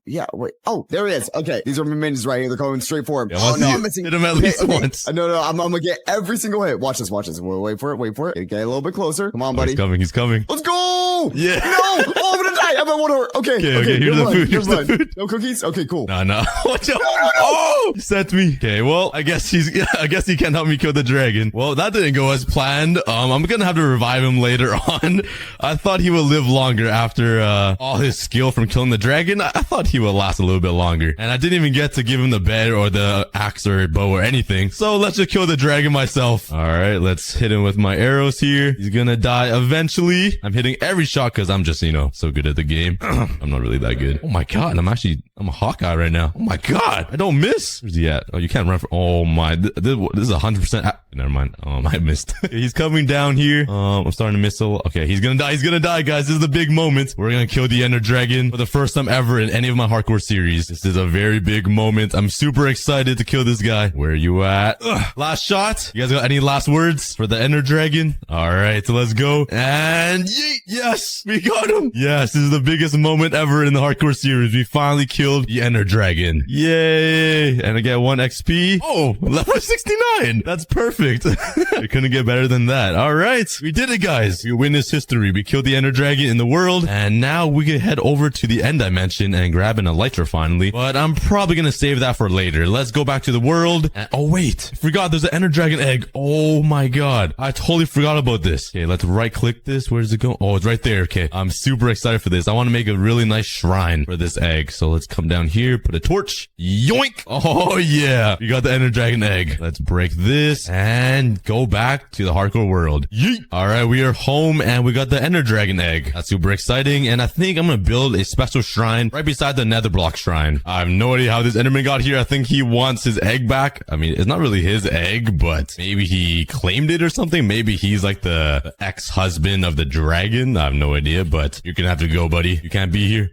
Yeah, wait. Oh, there he is. Okay, these are my minions right here. They're going straight for him. Yeah, oh, no, I'm missing. Hit him at least once. No, I'm gonna get every single hit. Watch this. Wait for it. Get a little bit closer. Come on, buddy. He's coming. Let's go! Yeah. No! Oh, I'm gonna die. I'm at 1 hour. Okay, here's the food. No cookies? Okay, cool. No. Watch out. Oh! He sent me. Okay, well, I guess he can't help me kill the dragon. Well, that didn't go as planned. I'm gonna have to revive him later on. I thought he would live longer after all his skill from killing the dragon. I thought he would last a little bit longer. And I didn't even get to give him the bed or the axe or bow or anything. So let's just kill the dragon myself. All right, let's hit him with my arrows here. He's gonna die eventually. I'm hitting every shot because I'm just, so good at the game. I'm not really that good. Oh my god, I'm a Hawkeye right now. Oh my god, I don't miss. Where's he at? Oh, you can't run for, oh my, this is 100%. Never mind. I missed. He's coming down here. I'm starting to miss okay, he's gonna die, guys. This is the big moment. We're gonna kill the Ender Dragon for the first time ever in any of my hardcore series. This is a very big moment. I'm super excited to kill this guy. Where are you at? Last shot. You guys got any last words for the Ender Dragon? All right, so let's go. And yeet, yes, we got him. Yes, this is the biggest moment ever in the hardcore series. We finally killed the Ender Dragon. Yay. And I get 1 XP. Oh, level 69. That's perfect. It couldn't get better than that. All right, we did it, guys. We witnessed history. We killed the Ender Dragon in the world, and now we can head over to the end dimension and grab an elytra finally. But I'm probably gonna save that for later. Let's go back to the world. And, oh wait, forgot there's an Ender Dragon egg. Oh my god, I totally forgot about this. Okay, let's right click this. Where does it go? Oh, it's right there. Okay, I'm super excited for this. I want to make a really nice shrine for this egg. So let's come down here, put a torch. Yoink! Oh yeah, we got the Ender Dragon egg. Let's break this and go back to the hardcore world. Yeet! All right, we are home and we got the Ender Dragon egg. That's super exciting. And I think I'm gonna build a special shrine right beside the nether block shrine. I have no idea how this Enderman got here. I think he wants his egg back. I mean, it's not really his egg, but maybe he claimed it or something. Maybe he's like the ex-husband of the dragon. I have no idea, but you're gonna have to go, buddy. You can't be here.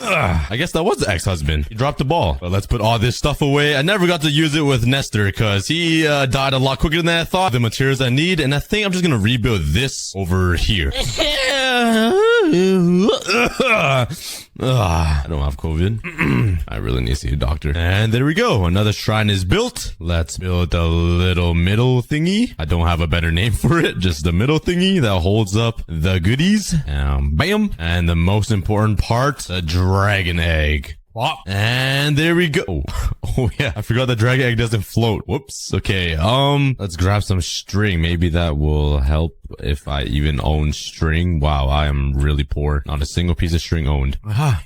I guess that was the ex-husband. He dropped the ball. But let's put all this stuff away. I never got to use it with Nestor because he died a lot quicker than I thought. The materials I need, and I think I'm just gonna rebuild this over here. I don't have COVID. I really need to see a doctor. And there we go. Another shrine is built. Let's build a little middle thingy. I don't have a better name for it. Just the middle thingy that holds up the goodies. Bam. And the most important part, the dragon egg. And there we go. Oh yeah, I forgot the dragon egg doesn't float. Whoops. Okay, let's grab some string. Maybe that will help if I even own string. Wow, I am really poor. Not a single piece of string owned. Aha.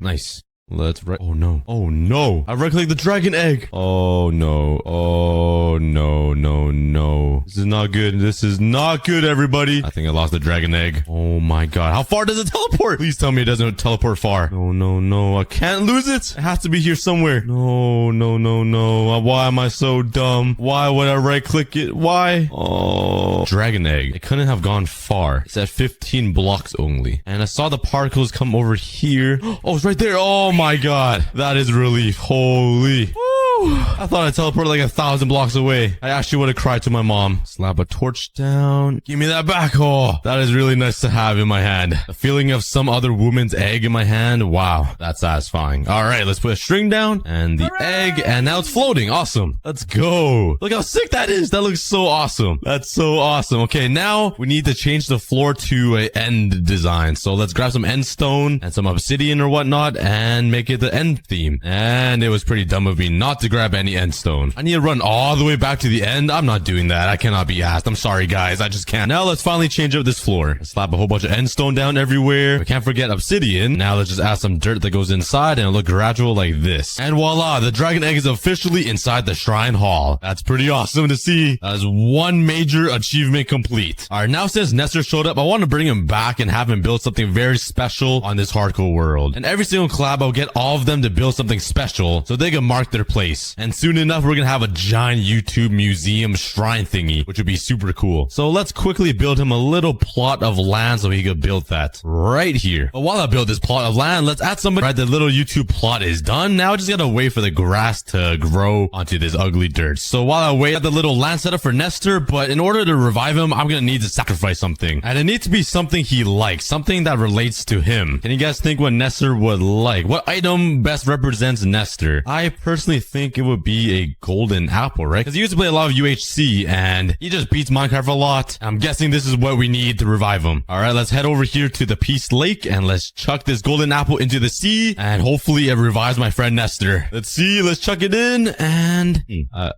Nice. Let's right. Oh no. Oh no. I right-clicked the dragon egg. Oh no. Oh no. No. No. This is not good. This is not good, everybody. I think I lost the dragon egg. Oh my god. How far does it teleport? Please tell me it doesn't teleport far. No. No. No. I can't lose it. It has to be here somewhere. No. No. No. No. Why am I so dumb? Why would I right-click it? Why? Oh. Dragon egg. It couldn't have gone far. It's at 15 blocks only. And I saw the particles come over here. Oh, it's right there. Oh my god. That is relief. Holy. I thought I teleported like 1,000 blocks away. I actually would have cried to my mom. Slap a torch down. Give me that back. Oh, that is really nice to have in my hand. The feeling of some other woman's egg in my hand. Wow, that's satisfying. All right, let's put a string down and the egg, and now it's floating. Awesome. Let's go. Look how sick that is. That looks so awesome. That's so awesome. Okay, now we need to change the floor to a end design. So let's grab some end stone and some obsidian or whatnot and make it the end theme. And it was pretty dumb of me not to grab any end stone. I need to run all the way back to the end. I'm not doing that. I cannot be asked. I'm sorry, guys. I just can't. Now let's finally change up this floor. Let's slap a whole bunch of end stone down everywhere. We can't forget obsidian. Now let's just add some dirt that goes inside and it'll look gradual like this. And voila, the dragon egg is officially inside the shrine hall. That's pretty awesome to see. That is one major achievement complete. All right, now since Nestor showed up, I want to bring him back and have him build something very special on this hardcore world. And every single collab, I'll get all of them to build something special so they can mark their place. And soon enough, we're gonna have a giant YouTube museum shrine thingy, which would be super cool. So let's quickly build him a little plot of land so he could build that right here. But while I build this plot of land, let's add somebody. Right, the little YouTube plot is done. Now I just gotta wait for the grass to grow onto this ugly dirt. So while I wait, I got the little land set up for Nestor, but in order to revive him, I'm gonna need to sacrifice something. And it needs to be something he likes, something that relates to him. Can you guys think what Nestor would like? What item best represents Nestor? I personally think it would be a golden apple, right? Because he used to play a lot of UHC and he just beats Minecraft a lot. I'm guessing this is what we need to revive him. All right, let's head over here to the Peace Lake and let's chuck this golden apple into the sea and hopefully it revives my friend Nestor. Let's see, let's chuck it in and I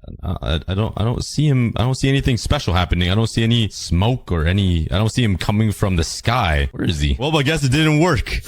don't see him. I don't see anything special happening. I don't see any smoke or I don't see him coming from the sky. Where is he? Well, I guess it didn't work.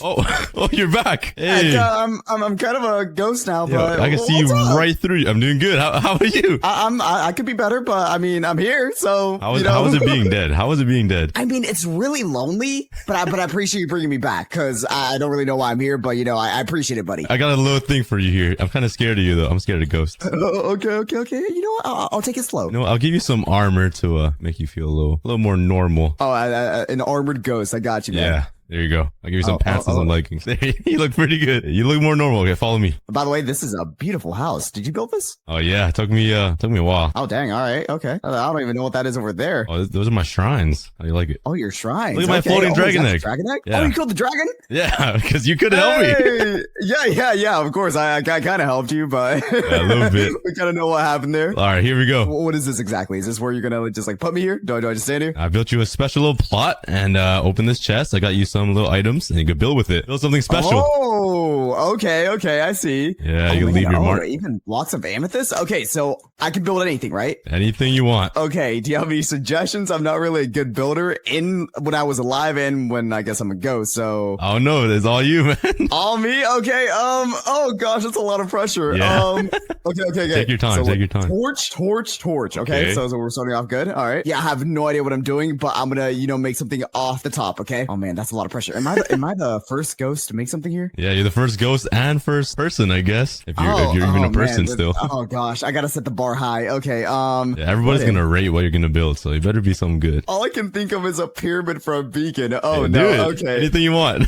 Oh, you're back. Hey. I'm kind of a ghost now, but I can see you right through you. I'm doing good. How are you? I could be better, but I mean, I'm here, so how is it being dead? How is it being dead? I mean, it's really lonely, but I appreciate you bringing me back because I don't really know why I'm here, but I appreciate it, buddy. I got a little thing for you here. I'm kind of scared of you though. I'm scared of ghosts. Okay. You know what? I'll take it slow. No, I'll give you some armor to make you feel a little more normal. Oh, an armored ghost. I got you, man. Yeah. There you go. I'll give you some pants and some leggings. You look pretty good. You look more normal. Okay, follow me. By the way, this is a beautiful house. Did you build this? Oh yeah, it took me a while. Oh dang, all right, okay. I don't even know what that is over there. Oh, those are my shrines. How do you like it? Oh, your shrines. Look at my floating dragon egg. Dragon egg? Yeah. Oh, you killed the dragon? Yeah, because you couldn't help me. Yeah. Of course, I kind of helped you, but yeah, a little bit. We kind of know what happened there. All right, here we go. What is this exactly? Is this where you're gonna just like put me here? Do I just stand here? I built you a special little plot and open this chest. I got you some little items. And you could build with it. Build something special. Oh, okay. I see. Yeah, you can leave your mark. Even blocks of amethyst? Okay, so I can build anything, right? Anything you want. Okay, do you have any suggestions? I'm not really a good builder when I was alive and when I guess I'm a ghost, so... Oh no, it's all you, man. All me? Okay, oh gosh, that's a lot of pressure. Yeah. Okay. Take your time, so, take your time. Torch. Okay, so we're starting off good. All right. Yeah, I have no idea what I'm doing, but I'm gonna, make something off the top, okay? Oh man, that's a lot of pressure. Am I the first ghost to make something here? Yeah, you're the first ghost and first person, I guess. If you're even a person still. Oh gosh, I gotta set the bar high. Okay, yeah, everybody's gonna rate what you're gonna build, so you better be something good. All I can think of is a pyramid for a beacon. Oh yeah, no, okay. Anything you want.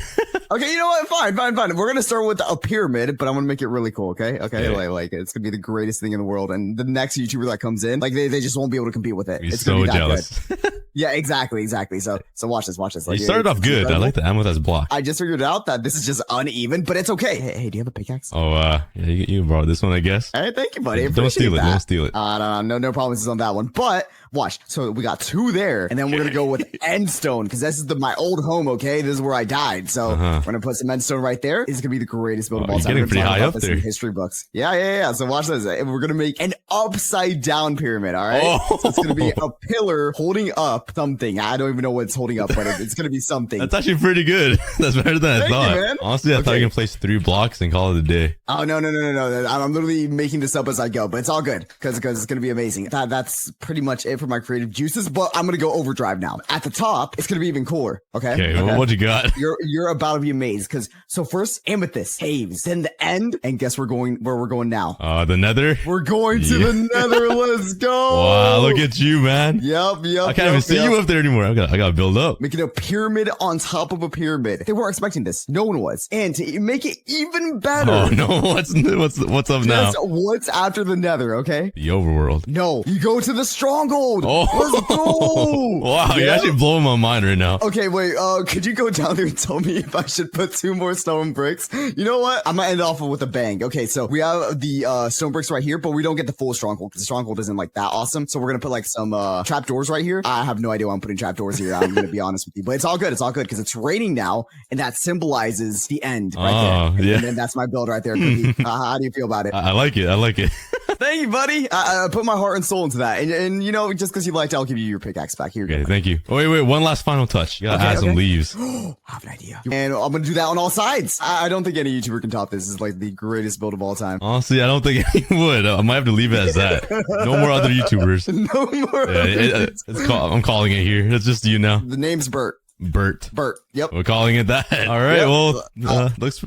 Okay, you know what? Fine. We're gonna start with a pyramid, but I'm gonna make it really cool, okay? Okay, yeah. Like it's gonna be the greatest thing in the world, and the next YouTuber that comes in, like they just won't be able to compete with it. It's so jealous. Yeah, exactly. So watch this. Like, you started off good. I like the amethyst block. I just figured out that this is just uneven, but it's okay. Hey, do you have a pickaxe? Oh, yeah, you borrowed this one, I guess. Hey, thank you, buddy. Don't steal it. Don't steal it. No promises on that one. But Watch. So we got 2 there, and then we're gonna go with endstone because this is my old home. Okay, this is where I died. So we're gonna put some endstone right there. It's gonna be the greatest build of all time. You're getting pretty high up there. In history books. Yeah. So watch this. We're gonna make an upside down pyramid. All right. So it's gonna be a pillar holding up something. I don't even know what it's holding up, but it's gonna be something. That's actually pretty good. That's better than I thought. You, man. Honestly, I thought you can place 3 blocks and call it a day. Oh no! I'm literally making this up as I go, but it's all good because it's gonna be amazing. That's pretty much it for my creative juices. But I'm gonna go overdrive now. At the top, it's gonna be even cooler. Okay. Well, what you got? You're about to be amazed because so first amethyst caves, then the end, and guess where we're going now? The Nether. We're going to the Nether. Let's go! Wow, look at you, man. Yep. I can't even see you up there anymore. I gotta build up. Making a pyramid on top of a pyramid. They weren't expecting this. No one was. And to make it even better. Oh no! What's up now? What's after the Nether? Okay. The overworld. No, you go to the stronghold. Oh, let's go! Wow, you're actually blowing my mind right now. Okay, wait. Could you go down there and tell me if I should put 2 more stone bricks? You know what? I'm gonna end off with a bang. Okay, so we have the stone bricks right here, but we don't get the full stronghold because the stronghold isn't like that awesome. So we're gonna put like some trapdoors right here. I have no idea why I'm putting trapdoors here. I'm gonna be honest with you, but it's all good. It's all good because it's raining now, and that symbolizes the end right there. And then that's my build right there. How do you feel about it? I like it. I like it. Thank you, buddy. I put my heart and soul into that, and you know, just because you liked it, I'll give you your pickaxe back here. Okay, thank you. Oh, wait, one last final touch. You gotta add some leaves. I have an idea, and I'm gonna do that on all sides. I don't think any YouTuber can top this. This is like the greatest build of all time. Honestly, I don't think anyone would. I might have to leave it as that. No more other YouTubers. No more. Yeah, I'm calling it here. It's just you now. The name's Bert. Bert. Yep. We're calling it that. All right. Well, looks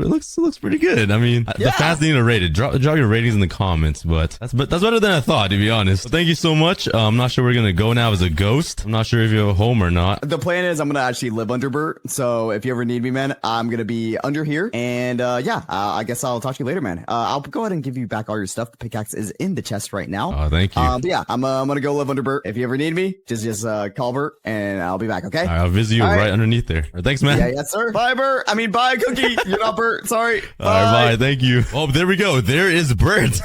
pretty good. I mean, the fans need to rate it. Drop your ratings in the comments. But that's better than I thought, to be honest. But thank you so much. I'm not sure we're gonna go now as a ghost. I'm not sure if you have a home or not. The plan is I'm gonna actually live under Bert. So if you ever need me, man, I'm gonna be under here. And I guess I'll talk to you later, man. I'll go ahead and give you back all your stuff. The pickaxe is in the chest right now. Oh, thank you. But yeah, I'm gonna go live under Bert. If you ever need me, just call Bert and I'll be back. Okay. All right, I'll visit you right underneath there. Thanks, man. Yeah, yes, sir. Bye, Bert. I mean, bye, Cookie. You're not Bert. Sorry. All right, bye. Thank you. Oh, there we go. There is Bert.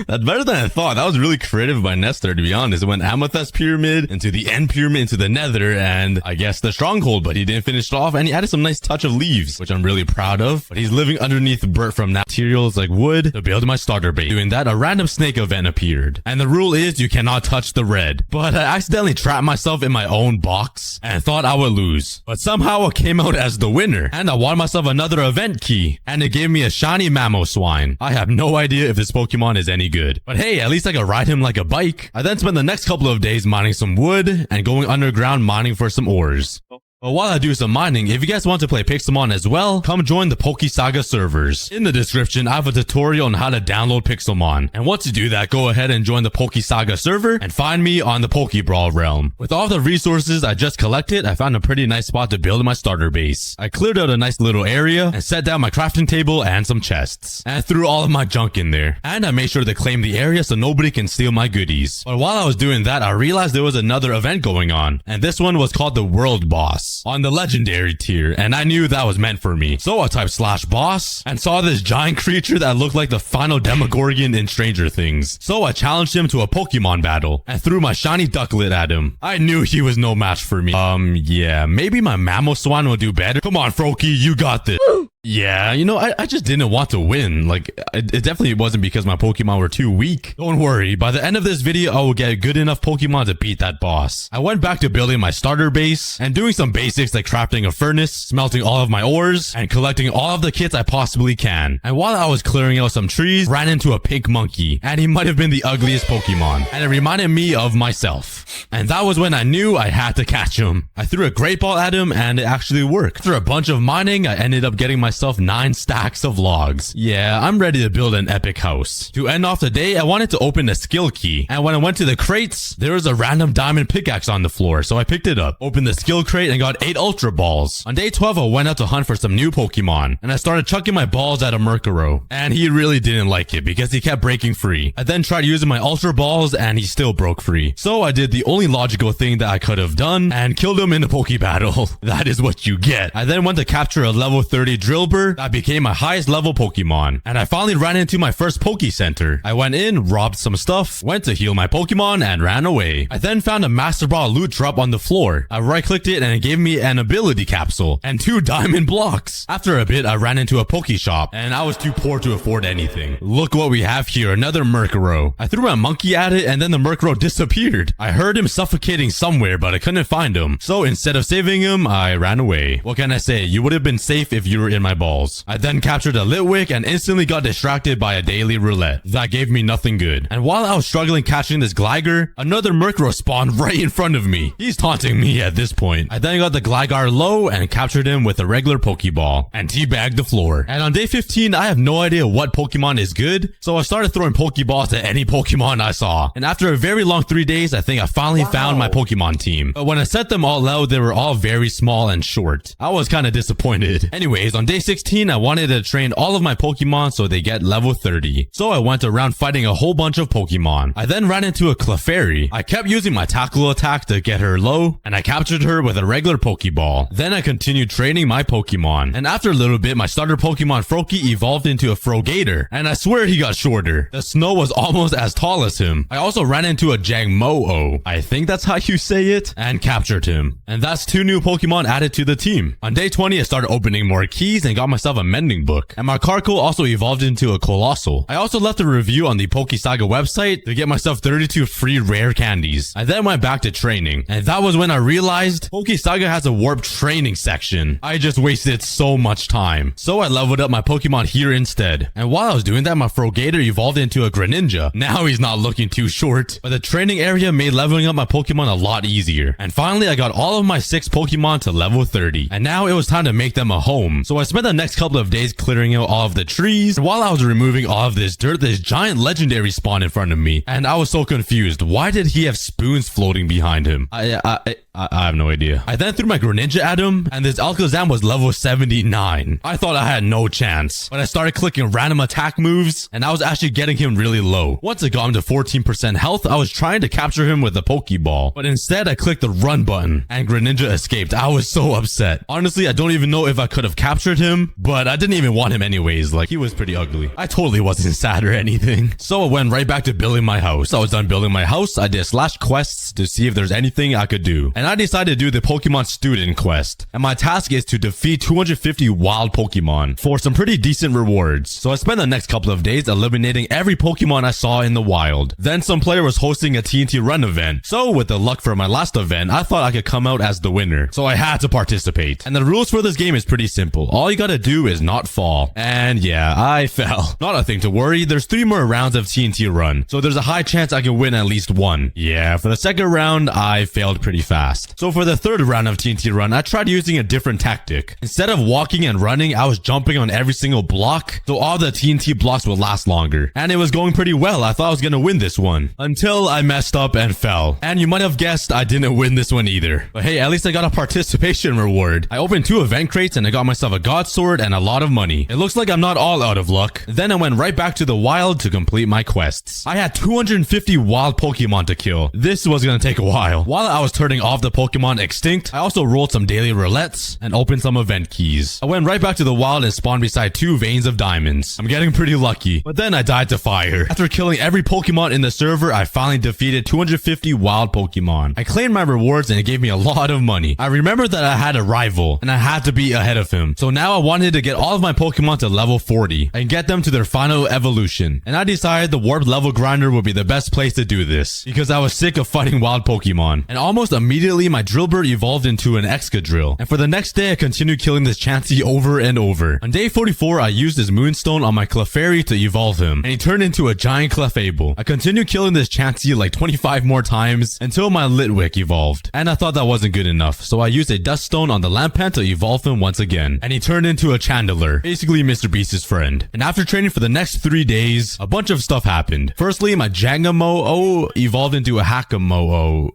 That's better than I thought. That was really creative by Nestor, to be honest. It went amethyst pyramid into the end pyramid into the nether and I guess the stronghold, but he didn't finish it off and he added some nice touch of leaves, which I'm really proud of. But he's living underneath Bert from materials like wood to build my starter base. Doing that, a random snake event appeared. And the rule is you cannot touch the red. But I accidentally trapped myself in my own box and thought I would lose. But somehow I came out as the winner and I won myself another event key and it gave me a shiny Mamoswine. I have no idea if this Pokemon is any good. But hey, at least I could ride him like a bike. I then spent the next couple of days mining some wood and going underground mining for some ores. But while I do some mining, if you guys want to play Pixelmon as well, come join the PokeSaga servers. In the description, I have a tutorial on how to download Pixelmon. And once you do that, go ahead and join the PokeSaga server and find me on the Pokebrawl realm. With all the resources I just collected, I found a pretty nice spot to build my starter base. I cleared out a nice little area and set down my crafting table and some chests. And threw all of my junk in there. And I made sure to claim the area so nobody can steal my goodies. But while I was doing that, I realized there was another event going on. And this one was called the World Boss on the legendary tier, and I knew that was meant for me. So I typed /boss and saw this giant creature that looked like the final Demogorgon in Stranger Things. So I challenged him to a Pokemon battle and threw my shiny Ducklet at him. I knew he was no match for me. Yeah, maybe my Mamoswine will do better. Come on, Froakie, you got this. Yeah, you know, I just didn't want to win. Like, it definitely wasn't because my Pokemon were too weak. Don't worry, by the end of this video, I will get good enough Pokemon to beat that boss. I went back to building my starter base and doing some basics like crafting a furnace, smelting all of my ores, and collecting all of the kits I possibly can. And while I was clearing out some trees, ran into a pink monkey, and he might have been the ugliest Pokemon. And it reminded me of myself. And that was when I knew I had to catch him. I threw a great ball at him, and it actually worked. After a bunch of mining, I ended up getting myself 9 stacks of logs. Yeah, I'm ready to build an epic house. To end off the day, I wanted to open a skill key. And when I went to the crates, there was a random diamond pickaxe on the floor, so I picked it up, opened the skill crate, and got 8 Ultra Balls. On day 12, I went out to hunt for some new Pokemon, and I started chucking my balls at a Murkrow. And he really didn't like it because he kept breaking free. I then tried using my Ultra Balls, and he still broke free. So I did the only logical thing that I could have done, and killed him in the Poke Battle. That is what you get. I then went to capture a level 30 drill Drillbur that became my highest level Pokemon. And I finally ran into my first Poke Center. I went in, robbed some stuff, went to heal my Pokemon, and ran away. I then found a Master Ball loot drop on the floor. I right-clicked it and it gave me an ability capsule and 2 diamond blocks. After a bit, I ran into a Poke Shop and I was too poor to afford anything. Look what we have here, another Murkrow. I threw my monkey at it and then the Murkrow disappeared. I heard him suffocating somewhere, but I couldn't find him. So instead of saving him, I ran away. What can I say? You would have been safe if you were in my balls. I then captured a Litwick and instantly got distracted by a daily roulette. That gave me nothing good. And while I was struggling catching this Gligar, another Murkrow spawned right in front of me. He's taunting me at this point. I then got the Gligar low and captured him with a regular Pokeball and teabagged the floor. And on day 15, I have no idea what Pokemon is good, so I started throwing Pokeballs at any Pokemon I saw. And after a very long 3 days, I think I finally found my Pokemon team. But when I set them all out, they were all very small and short. I was kind of disappointed. Anyways, on day 16, I wanted to train all of my Pokemon so they get level 30. So I went around fighting a whole bunch of Pokemon. I then ran into a Clefairy. I kept using my tackle attack to get her low, and I captured her with a regular Pokeball. Then I continued training my Pokemon. And after a little bit, my starter Pokemon Froakie evolved into a Frogator. And I swear he got shorter. The snow was almost as tall as him. I also ran into a Jangmo-o, I think that's how you say it, and captured him. And that's 2 new Pokemon added to the team. On day 20, I started opening more keys and got myself a mending book. And my Carkle also evolved into a Colossal. I also left a review on the Pokesaga website to get myself 32 free rare candies. I then went back to training. And that was when I realized Pokesaga has a warp training section. I just wasted so much time. So I leveled up my Pokemon here instead. And while I was doing that, my Frogator evolved into a Greninja. Now he's not looking too short. But the training area made leveling up my Pokemon a lot easier. And finally, I got all of my 6 Pokemon to level 30. And now it was time to make them a home. So I spent the next couple of days clearing out all of the trees. And while I was removing all of this dirt, this giant legendary spawned in front of me. And I was so confused. Why did he have spoons floating behind him? I have no idea. I then threw my Greninja at him, and this Alakazam was level 79. I thought I had no chance, but I started clicking random attack moves, and I was actually getting him really low. Once I got him to 14% health, I was trying to capture him with a Pokeball, but instead I clicked the run button, and Greninja escaped. I was so upset. Honestly, I don't even know if I could have captured him, but I didn't even want him anyways. Like, he was pretty ugly. I totally wasn't sad or anything. So I went right back to building my house. I was done building my house. I did / quests to see if there's anything I could do. And I decided to do the Pokemon Student quest. And my task is to defeat 250 wild Pokemon for some pretty decent rewards. So I spent the next couple of days eliminating every Pokemon I saw in the wild. Then some player was hosting a TNT Run event. So with the luck for my last event, I thought I could come out as the winner. So I had to participate. And the rules for this game is pretty simple. All you gotta do is not fall. And yeah, I fell. Not a thing to worry. There's 3 more rounds of TNT Run. So there's a high chance I can win at least one. Yeah, for the second round, I failed pretty fast. So for the third round of TNT Run, I tried using a different tactic. Instead of walking and running, I was jumping on every single block, so all the TNT blocks would last longer. And it was going pretty well. I thought I was gonna win this one. Until I messed up and fell. And you might have guessed I didn't win this one either. But hey, at least I got a participation reward. I opened 2 event crates and I got myself a God Sword and a lot of money. It looks like I'm not all out of luck. Then I went right back to the wild to complete my quests. I had 250 wild Pokemon to kill. This was gonna take a while. While I was turning off the Pokemon extinct, I also rolled some daily roulettes and opened some event keys. I went right back to the wild and spawned beside 2 veins of diamonds. I'm getting pretty lucky, but then I died to fire. After killing every Pokemon in the server, I finally defeated 250 wild Pokemon. I claimed my rewards and it gave me a lot of money. I remembered that I had a rival and I had to be ahead of him. So now I wanted to get all of my Pokemon to level 40 and get them to their final evolution. And I decided the warp level grinder would be the best place to do this because I was sick of fighting wild Pokemon. And almost immediately my Drillbur evolved into an Excadrill. And for the next day, I continued killing this Chansey over and over. On day 44, I used this Moonstone on my Clefairy to evolve him, and he turned into a giant Clefable. I continued killing this Chansey like 25 more times until my Litwick evolved. And I thought that wasn't good enough, so I used a Dust Stone on the Lampan to evolve him once again. And he turned into a Chandelure, basically Mr. Beast's friend. And after training for the next 3 days, a bunch of stuff happened. Firstly, my Jangmo-o evolved into a Hakamo-o.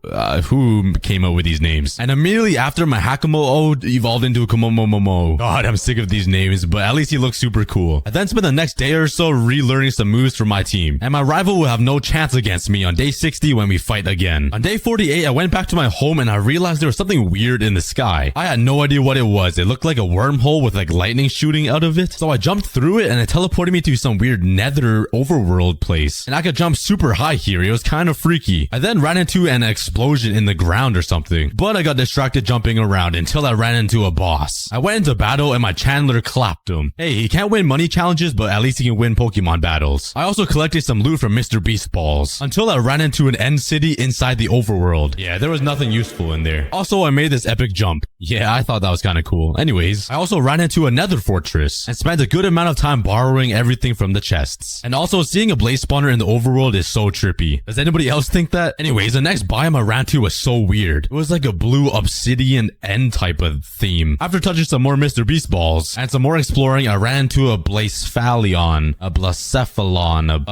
Who came up with these names? And immediately after, my Hakamo-o evolved into a Komomomomo. God, I'm sick of these names, but at least he looks super cool. I then spent the next day or so relearning some moves for my team, and my rival will have no chance against me on day 60 when we fight again. On day 48, I went back to my home and I realized there was something weird in the sky. I had no idea what it was. It looked like a wormhole with like lightning shooting out of it. So I jumped through it and it teleported me to some weird nether overworld place. And I could jump super high here. It was kind of freaky. I then ran into an explosion in the ground or something, but I got distracted jumping around until I ran into a boss. I went into battle and my Chandler clapped him. Hey, he can't win money challenges, but at least he can win Pokemon battles. I also collected some loot from Mr. Beast balls until I ran into an end city inside the overworld. Yeah, there was nothing useful in there. Also, I made this epic jump. Yeah, I thought that was kind of cool. Anyways, I also ran into another fortress and spent a good amount of time borrowing everything from the chests. And also, seeing a blaze spawner in the overworld is so trippy. Does anybody else think that? Anyways, the next biome I ran to was so weird. It was like a blue obsidian end type of theme. After touching some more Mr. Beast balls and some more exploring, I ran into a Blacephalion, a Blacephalon,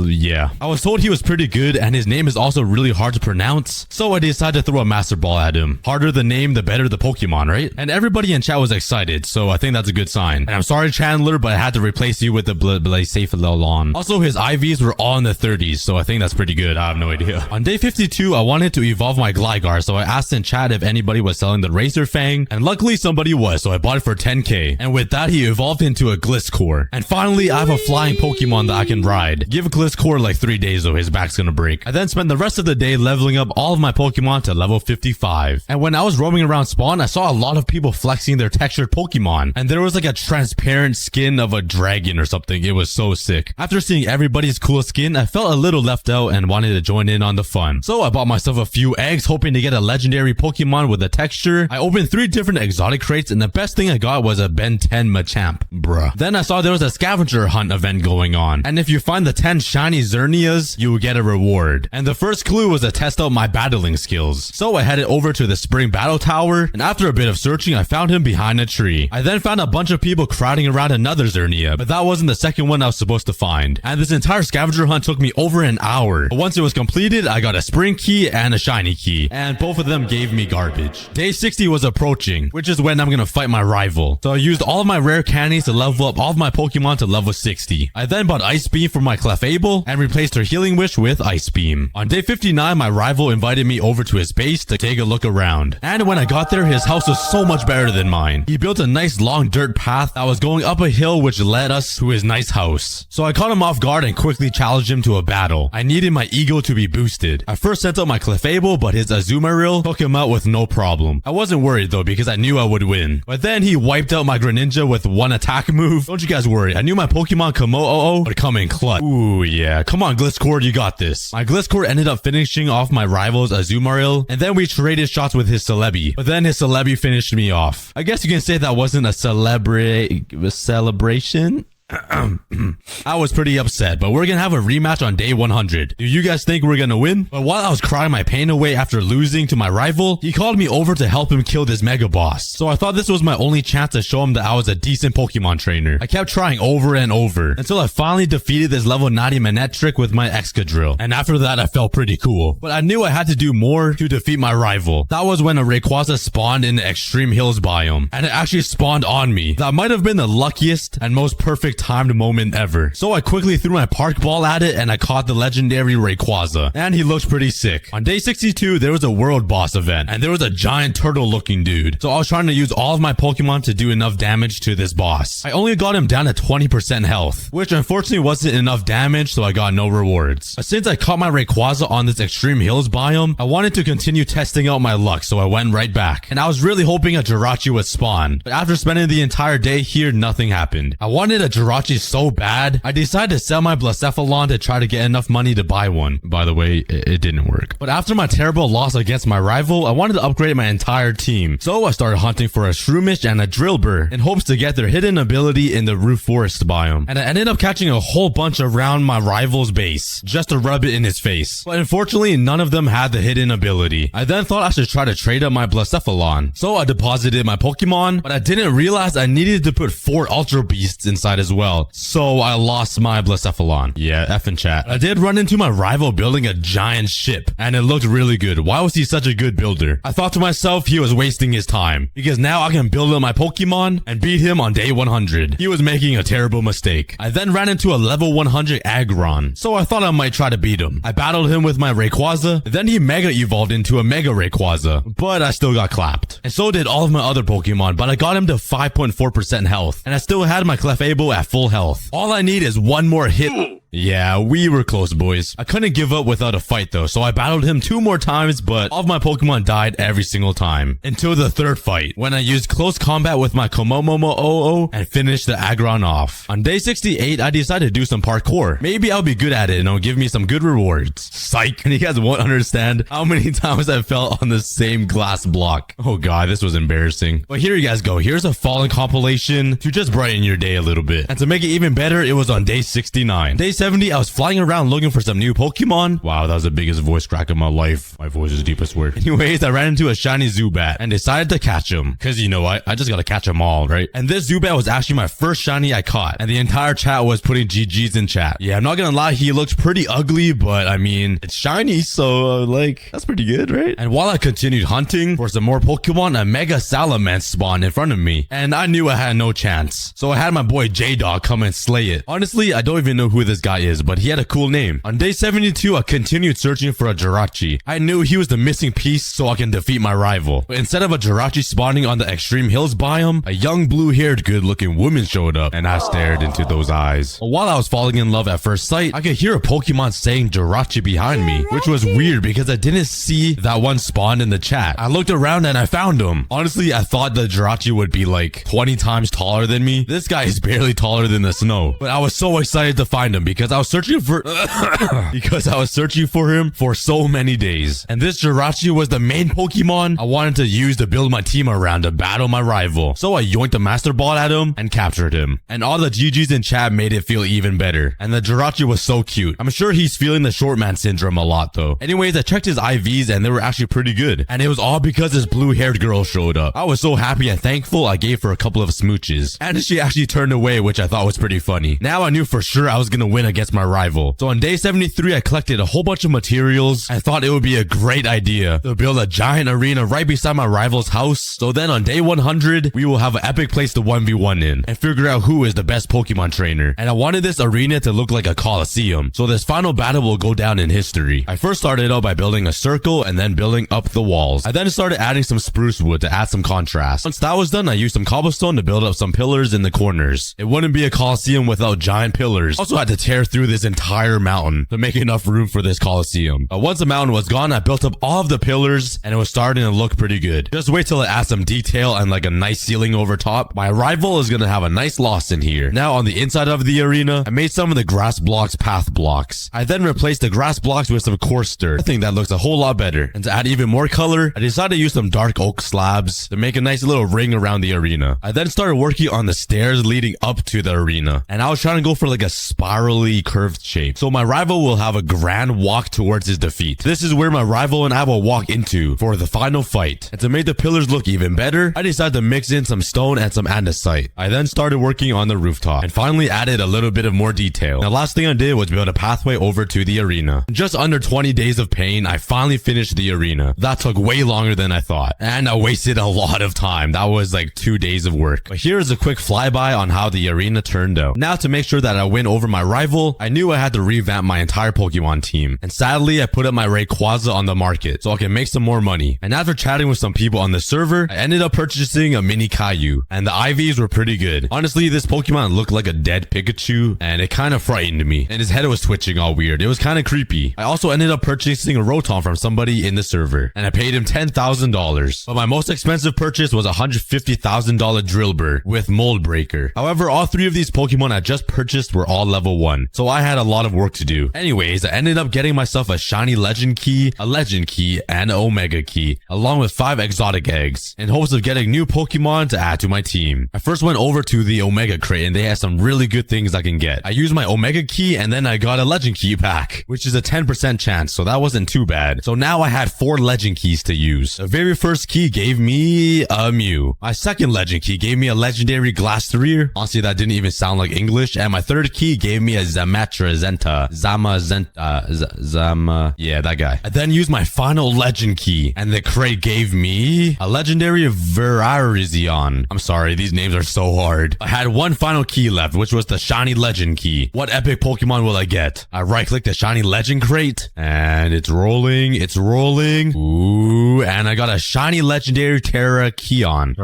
yeah. I was told he was pretty good and his name is also really hard to pronounce, so I decided to throw a Master Ball at him. Harder the name, the better the Pokemon, right? And everybody in chat was excited, so I think that's a good sign. And I'm sorry, Chandler, but I had to replace you with the Blacephalon. Also, his IVs were all in the 30s, so I think that's pretty good. I have no idea. On day 52, I wanted to evolve my Gligar, so I asked in chat if anybody was selling the Razor Fang, and luckily somebody was, so I bought it for 10k. And with that, he evolved into a Gliscor. And finally, I have a flying Pokemon that I can ride. Give Gliscor like 3 days though, his back's gonna break. I then spent the rest of the day leveling up all of my Pokemon to level 55. And when I was roaming around spawn, I saw a lot of people flexing their textured Pokemon. And there was like a transparent skin of a dragon or something. It was so sick. After seeing everybody's cool skin, I felt a little left out and wanted to join in on the fun. So I bought myself a few eggs, hoping to get a legendary Pokemon with a texture. I opened 3 different exotic crates, and the best thing I got was a Ben 10 Machamp. Bruh. Then I saw there was a scavenger hunt event going on. And if you find the 10 shiny Xerneas, you will get a reward. And the first clue was to test out my battling skills. So I headed over to the Spring Battle Tower, and after a bit of searching, I found him behind a tree. I then found a bunch of people crowding around another Xerneas, but that wasn't the second one I was supposed to find. And this entire scavenger hunt took me over an hour. But once it was completed, I got a Spring Key and a Shiny Key, and both of them gave me garbage. Day 60 was approaching, which is when I'm gonna fight my rival. So I used all of my rare candies to level up all of my Pokemon to level 60. I then bought Ice Beam for my Clefable and replaced her Healing Wish with Ice Beam. On day 59, my rival invited me over to his base to take a look around. And when I got there, his house was so much better than mine. He built a nice long dirt path that was going up a hill which led us to his nice house. So I caught him off guard and quickly challenged him to a battle. I needed my ego to be boosted. I first sent out my Clefable, but his Azumarill took him out with no problem. I wasn't worried though because I knew I would win. But then he wiped out my Greninja with one attack move. Don't you guys worry, I knew my Pokemon Komo-Oh would come in clutch. Ooh yeah, come on Gliscor, you got this. My Gliscor ended up finishing off my rival's Azumarill, and then we traded shots with his Celebi. But then his Celebi finished me off. I guess you can say that wasn't a celebration. I was pretty upset, but we're gonna have a rematch on day 100. Do you guys think we're gonna win? But while I was crying my pain away after losing to my rival, he called me over to help him kill this mega boss. So I thought this was my only chance to show him that I was a decent Pokemon trainer. I kept trying over and over until I finally defeated this level 90 Manectric with my Excadrill. And after that, I felt pretty cool. But I knew I had to do more to defeat my rival. That was when a Rayquaza spawned in the Extreme Hills biome. And it actually spawned on me. That might have been the luckiest and most perfect timed moment ever. So I quickly threw my Park Ball at it and I caught the legendary Rayquaza. And he looked pretty sick. On day 62, there was a world boss event and there was a giant turtle looking dude. So I was trying to use all of my Pokemon to do enough damage to this boss. I only got him down to 20% health, which unfortunately wasn't enough damage, so I got no rewards. But since I caught my Rayquaza on this Extreme Hills biome, I wanted to continue testing out my luck, so I went right back. And I was really hoping a Jirachi would spawn. But after spending the entire day here, nothing happened. I wanted a Jirachi so bad, I decided to sell my Blacephalon to try to get enough money to buy one. By the way, it didn't work. But after my terrible loss against my rival, I wanted to upgrade my entire team. So I started hunting for a Shroomish and a Drillbur in hopes to get their hidden ability in the Roof Forest biome. And I ended up catching a whole bunch around my rival's base, just to rub it in his face. But unfortunately, none of them had the hidden ability. I then thought I should try to trade up my Blacephalon. So I deposited my Pokemon, but I didn't realize I needed to put 4 Ultra Beasts inside as well. So I lost my Blacephalon. Yeah, F in chat. I did run into my rival building a giant ship, and it looked really good. Why was he such a good builder? I thought to myself he was wasting his time, because now I can build up my Pokemon and beat him on day 100. He was making a terrible mistake. I then ran into a level 100 Aggron, so I thought I might try to beat him. I battled him with my Rayquaza, then he Mega Evolved into a Mega Rayquaza, but I still got clapped. And so did all of my other Pokemon, but I got him to 5.4% health. And I still had my Clefable at full health. All I need is one more hit. Yeah, we were close, boys. I couldn't give up without a fight though, so I battled him 2 more times, but all of my Pokemon died every single time. Until the 3rd fight, when I used close combat with my Komomomo and finished the Aggron off. On day 68, I decided to do some parkour. Maybe I'll be good at it and it'll give me some good rewards. Psych. And you guys won't understand how many times I fell on the same glass block. Oh god, this was embarrassing. But here you guys go. Here's a fallen compilation to just brighten your day a little bit. And to make it even better, it was on day 69. Day 70, I was flying around looking for some new Pokemon. Wow, that was the biggest voice crack of my life. My voice is deep, I swear. Anyways, I ran into a shiny Zubat and decided to catch him. Cause you know what? I just gotta catch them all, right? And this Zubat was actually my first shiny I caught. And the entire chat was putting GG's in chat. Yeah, I'm not gonna lie, he looks pretty ugly, but I mean, it's shiny, so like, that's pretty good, right? And while I continued hunting for some more Pokemon, a Mega Salamence spawned in front of me. And I knew I had no chance. So I had my boy J-Dog come and slay it. Honestly, I don't even know who this guy is, but he had a cool name. On day 72, I continued searching for a Jirachi. I knew he was the missing piece so I can defeat my rival. But instead of a Jirachi spawning on the Extreme Hills biome, a young blue-haired good-looking woman showed up, and I stared into those eyes. While I was falling in love at first sight, I could hear a Pokemon saying Jirachi behind me, which was weird because I didn't see that one spawned in the chat. I looked around and I found him. Honestly, I thought the Jirachi would be like 20 times taller than me. This guy is barely taller than the snow. But I was so excited to find him because I was searching for him for so many days. And this Jirachi was the main Pokemon I wanted to use to build my team around to battle my rival. So I yoinked a Master Ball at him and captured him. And all the GG's in chat made it feel even better. And the Jirachi was so cute. I'm sure he's feeling the short man syndrome a lot though. Anyways, I checked his IVs and they were actually pretty good. And it was all because this blue-haired girl showed up. I was so happy and thankful I gave her a couple of smooches. And she actually turned away, which I thought was pretty funny. Now I knew for sure I was gonna win against my rival. So on day 73, I collected a whole bunch of materials and thought it would be a great idea to build a giant arena right beside my rival's house. So then on day 100, we will have an epic place to 1v1 in and figure out who is the best Pokemon trainer. And I wanted this arena to look like a Coliseum. So this final battle will go down in history. I first started out by building a circle and then building up the walls. I then started adding some spruce wood to add some contrast. Once that was done, I used some cobblestone to build up some pillars in the corners. It wouldn't be a Coliseum without giant pillars. Also had to tear through this entire mountain to make enough room for this Coliseum. Once the mountain was gone, I built up all of the pillars and it was starting to look pretty good. Just wait till I add some detail and like a nice ceiling over top. My rival is gonna have a nice loss in here. Now on the inside of the arena, I made some of the grass blocks path blocks. I then replaced the grass blocks with some coarse dirt. I think that looks a whole lot better. And to add even more color, I decided to use some dark oak slabs to make a nice little ring around the arena. I then started working on the stairs leading up to the arena. And I was trying to go for like a spirally curved shape. So my rival will have a grand walk towards his defeat. This is where my rival and I will walk into for the final fight. And to make the pillars look even better, I decided to mix in some stone and some andesite. I then started working on the rooftop and finally added a little bit of more detail. The last thing I did was build a pathway over to the arena. In just under 20 days of pain, I finally finished the arena. That took way longer than I thought. And I wasted a lot of time. That was like 2 days of work. But here's a quick flyby on how the arena turned out. Now to make sure that I win over my rival, I knew I had to revamp my entire Pokemon team. And sadly, I put up my Rayquaza on the market so I can make some more money. And after chatting with some people on the server, I ended up purchasing a mini Caillou. And the IVs were pretty good. Honestly, this Pokemon looked like a dead Pikachu and it kind of frightened me. And his head was twitching all weird. It was kind of creepy. I also ended up purchasing a Rotom from somebody in the server. And I paid him $10,000. But my most expensive purchase was a $150,000 Drillbur with Mold Breaker. However, all 3 of these Pokemon I just purchased were all level 1. So I had a lot of work to do. Anyways, I ended up getting myself a shiny Legend Key, a Legend Key, and an Omega Key, along with 5 exotic eggs, in hopes of getting new Pokemon to add to my team. I first went over to the Omega crate and they had some really good things I can get. I used my Omega Key and then I got a Legend Key back, which is a 10% chance, so that wasn't too bad. So now I had 4 Legend Keys to use. The very first key gave me a Mew. My second Legend Key gave me a legendary Glastrier. Honestly, that didn't even sound like English. And my third key gave me a Zamatrazenta, Zama. Yeah, that guy. I then used my final legend key, and the crate gave me a legendary Verarizion. I'm sorry, these names are so hard. I had one final key left, which was the shiny legend key. What epic Pokemon will I get? I right-click the shiny legend crate, and it's rolling. Ooh, and I got a shiny legendary Terrakion.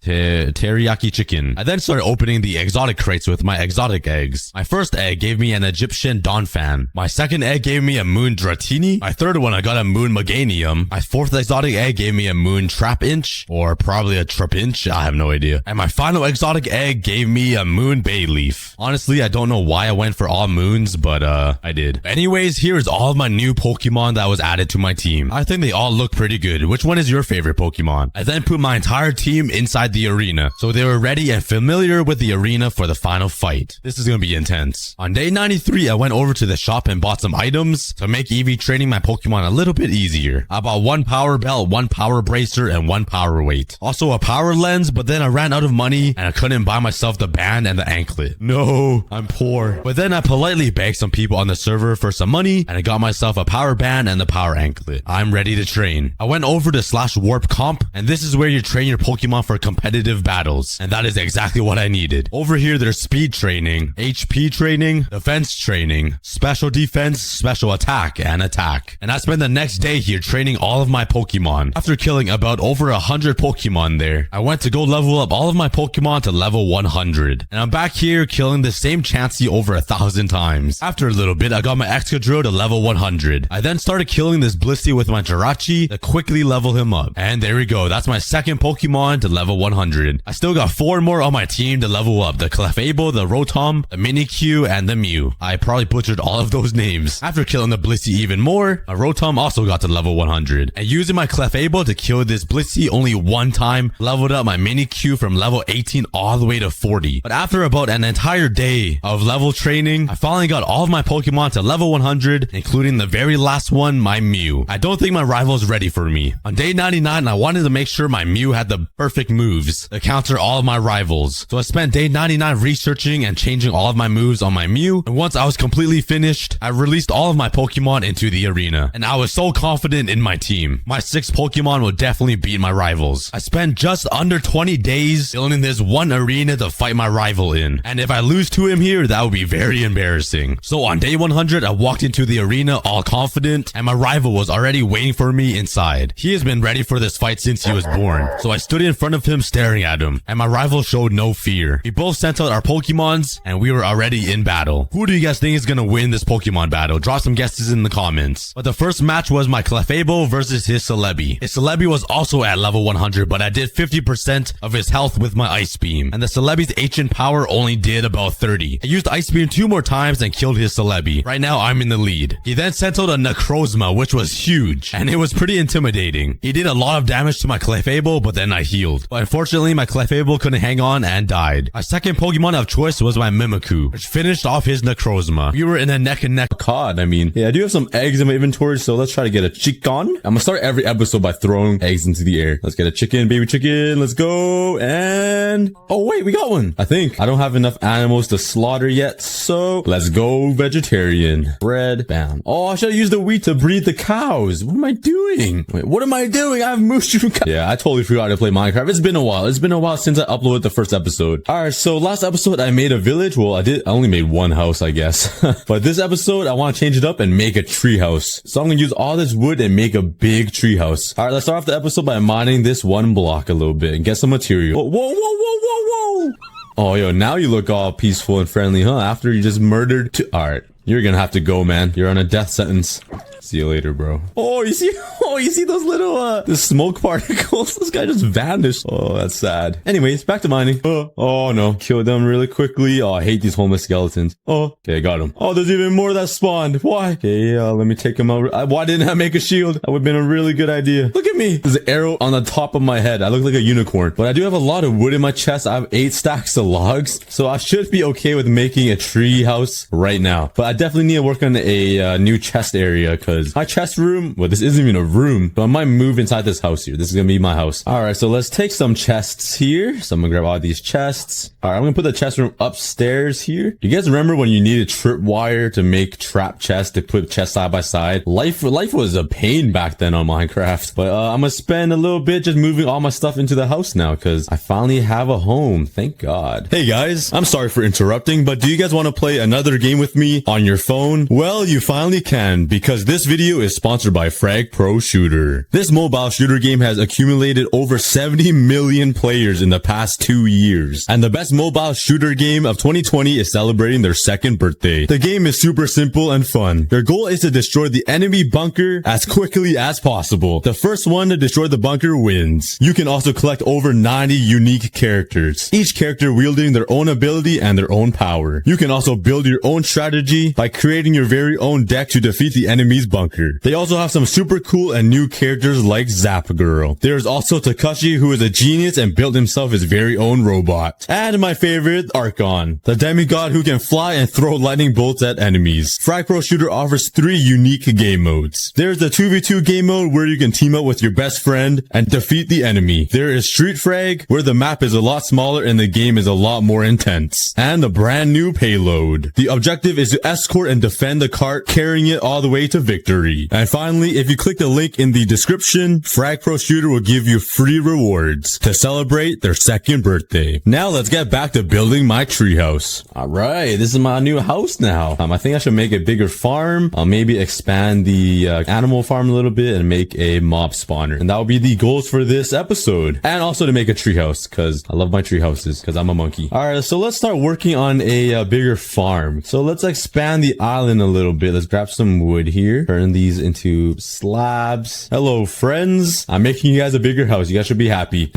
Teriyaki chicken. I then started opening the exotic crates with my exotic eggs. My first egg gave me an Egyptian Donphan. My second egg gave me a Moon Dratini. My third one, I got a Moon Meganium. My fourth exotic egg gave me a Moon Trapinch, or probably a Trapinch. I have no idea. And my final exotic egg gave me a Moon Bayleaf. Honestly, I don't know why I went for all moons, but I did. Anyways, here is all of my new Pokemon that was added to my team. I think they all look pretty good. Which one is your favorite Pokemon? I then put my entire team inside the arena, so they were ready and familiar with the arena for the final fight. This is gonna be intense. On day 93, I went over to the shop and bought some items to make EV training my Pokemon a little bit easier. I bought one power belt, one power bracer, and one power weight. Also a power lens, but then I ran out of money and I couldn't buy myself the band and the anklet. No, I'm poor. But then I politely begged some people on the server for some money and I got myself a power band and the power anklet. I'm ready to train. I went over to /warp comp, and this is where you train your Pokemon for competitive battles. And that is exactly what I needed. Over here, there's speed training, HP training, defense training, special defense, special attack, and attack. And I spent the next day here training all of my Pokemon. After killing about over 100 Pokemon there, I went to go level up all of my Pokemon to level 100. And I'm back here killing the same Chansey over 1,000 times. After a little bit, I got my Excadrill to level 100. I then started killing this Blissey with my Jirachi to quickly level him up. And there we go. That's my second Pokemon to level 100. I still got 4 more on my team to level up. The Clefable, the Rotom, the Mimikyu, and the Mew. I probably butchered all of those names. After killing the Blissey even more, my Rotom also got to level 100. And using my Clefable to kill this Blissey only one time, leveled up my Mimikyu from level 18 all the way to 40. But after about an entire day of level training, I finally got all of my Pokemon to level 100, including the very last one, my Mew. I don't think my rival's ready for me. On day 99, I wanted to make sure my Mew had the perfect moves to counter all of my rivals. So I spent day 99 researching and changing all of my moves on my Mew. And once I was completely finished, I released all of my Pokemon into the arena. And I was so confident in my team. My 6 Pokemon will definitely beat my rivals. I spent just under 20 days building this one arena to fight my rival in. And if I lose to him here, that would be very embarrassing. So on day 100, I walked into the arena all confident, and my rival was already waiting for me inside. He has been ready for this fight since he was born. So I stood in front of him staring at him, and my rival showed no fear. We both sent out our Pokemons, and we were already in battle. Who do you guys think is gonna win this Pokemon battle? Drop some guesses in the comments. But the first match was my Clefable versus his Celebi. His Celebi was also at level 100, but I did 50% of his health with my Ice Beam, and the Celebi's ancient power only did about 30. I used Ice Beam 2 more times and killed his Celebi. Right now, I'm in the lead. He then sent out a Necrozma, which was huge, and it was pretty intimidating. He did a lot of damage to my Clefable, but then I healed. But unfortunately, my Clefable couldn't hang on and died. My second Pokemon of choice was my Mimikyu, which finished off his Necrozma. We were in a neck and neck. COD, I mean, yeah, I do have some eggs in my inventory, so let's try to get a chicken. I'm gonna start every episode by throwing eggs into the air. Let's get a chicken, baby chicken. Let's go. And oh wait, we got one. I think I don't have enough animals to slaughter yet, so let's go vegetarian. Bread, bam. Oh, I should have used the wheat to breed the cows. What am I doing? Wait, what am I doing? I have mushroom cows. Yeah, I totally forgot to play Minecraft. It's been a while. It's been a while since I uploaded the first episode. All right, so last episode I made a village. Well, I only made one house, I guess. But this episode I want to change it up and make a tree house. So I'm gonna use all this wood and make a big tree house. All right, let's start off the episode by mining this one block a little bit and get some material. Whoa, whoa, whoa, whoa, whoa, whoa. Oh, yo, now you look all peaceful and friendly, huh? After you just murdered two. All right, you're gonna have to go, man. You're on a death sentence. See you later, bro. Oh, you see those little, the smoke particles? This guy just vanished. Oh, that's sad. Anyways, back to mining. Oh no. Kill them really quickly. Oh, I hate these homeless skeletons. Oh, okay, got him. Oh, there's even more that spawned. Why? Okay, let me take him out. Why didn't I make a shield? That would have been a really good idea. Look at me. There's an arrow on the top of my head. I look like a unicorn. But I do have a lot of wood in my chest. I have 8 stacks of logs. So I should be okay with making a tree house right now. But I definitely need to work on a new chest area because because my chest room, well, this isn't even a room, but I might move inside this house here. This is gonna be my house. All right, so let's take some chests here. So I'm gonna grab all these chests. All right, I'm gonna put the chest room upstairs here. You guys remember when you needed tripwire to make trap chests to put chests side by side? Life was a pain back then on Minecraft. But I'm gonna spend a little bit just moving all my stuff into the house now because I finally have a home. Thank God. Hey guys, I'm sorry for interrupting, but do you guys want to play another game with me on your phone? Well, you finally can, because this video is sponsored by Frag Pro Shooter. This mobile shooter game has accumulated over 70 million players in the past 2 years, and the best mobile shooter game of 2020 is celebrating their second birthday. The game is super simple and fun. Your goal is to destroy the enemy bunker as quickly as possible. The first one to destroy the bunker wins. You can also collect over 90 unique characters, each character wielding their own ability and their own power. You can also build your own strategy by creating your very own deck to defeat the enemy's bunker. They also have some super cool and new characters like Zap Girl. There's also Takashi, who is a genius and built himself his very own robot. And my favorite, Archon, the demigod who can fly and throw lightning bolts at enemies. Frag Pro Shooter offers 3 unique game modes. There's the 2v2 game mode where you can team up with your best friend and defeat the enemy. There is Street Frag, where the map is a lot smaller and the game is a lot more intense. And the brand new Payload. The objective is to escort and defend the cart, carrying it all the way to victory. And finally, if you click the link in the description, Frag Pro Shooter will give you free rewards to celebrate their second birthday. Now let's get back to building my treehouse. Alright, this is my new house now. I think I should make a bigger farm. I'll maybe expand the animal farm a little bit and make a mob spawner. And that will be the goals for this episode. And also to make a treehouse, because I love my tree houses, because I'm a monkey. Alright, so let's start working on a bigger farm. So let's expand the island a little bit. Let's grab some wood here. Turn these into slabs. Hello, friends. I'm making you guys a bigger house. You guys should be happy.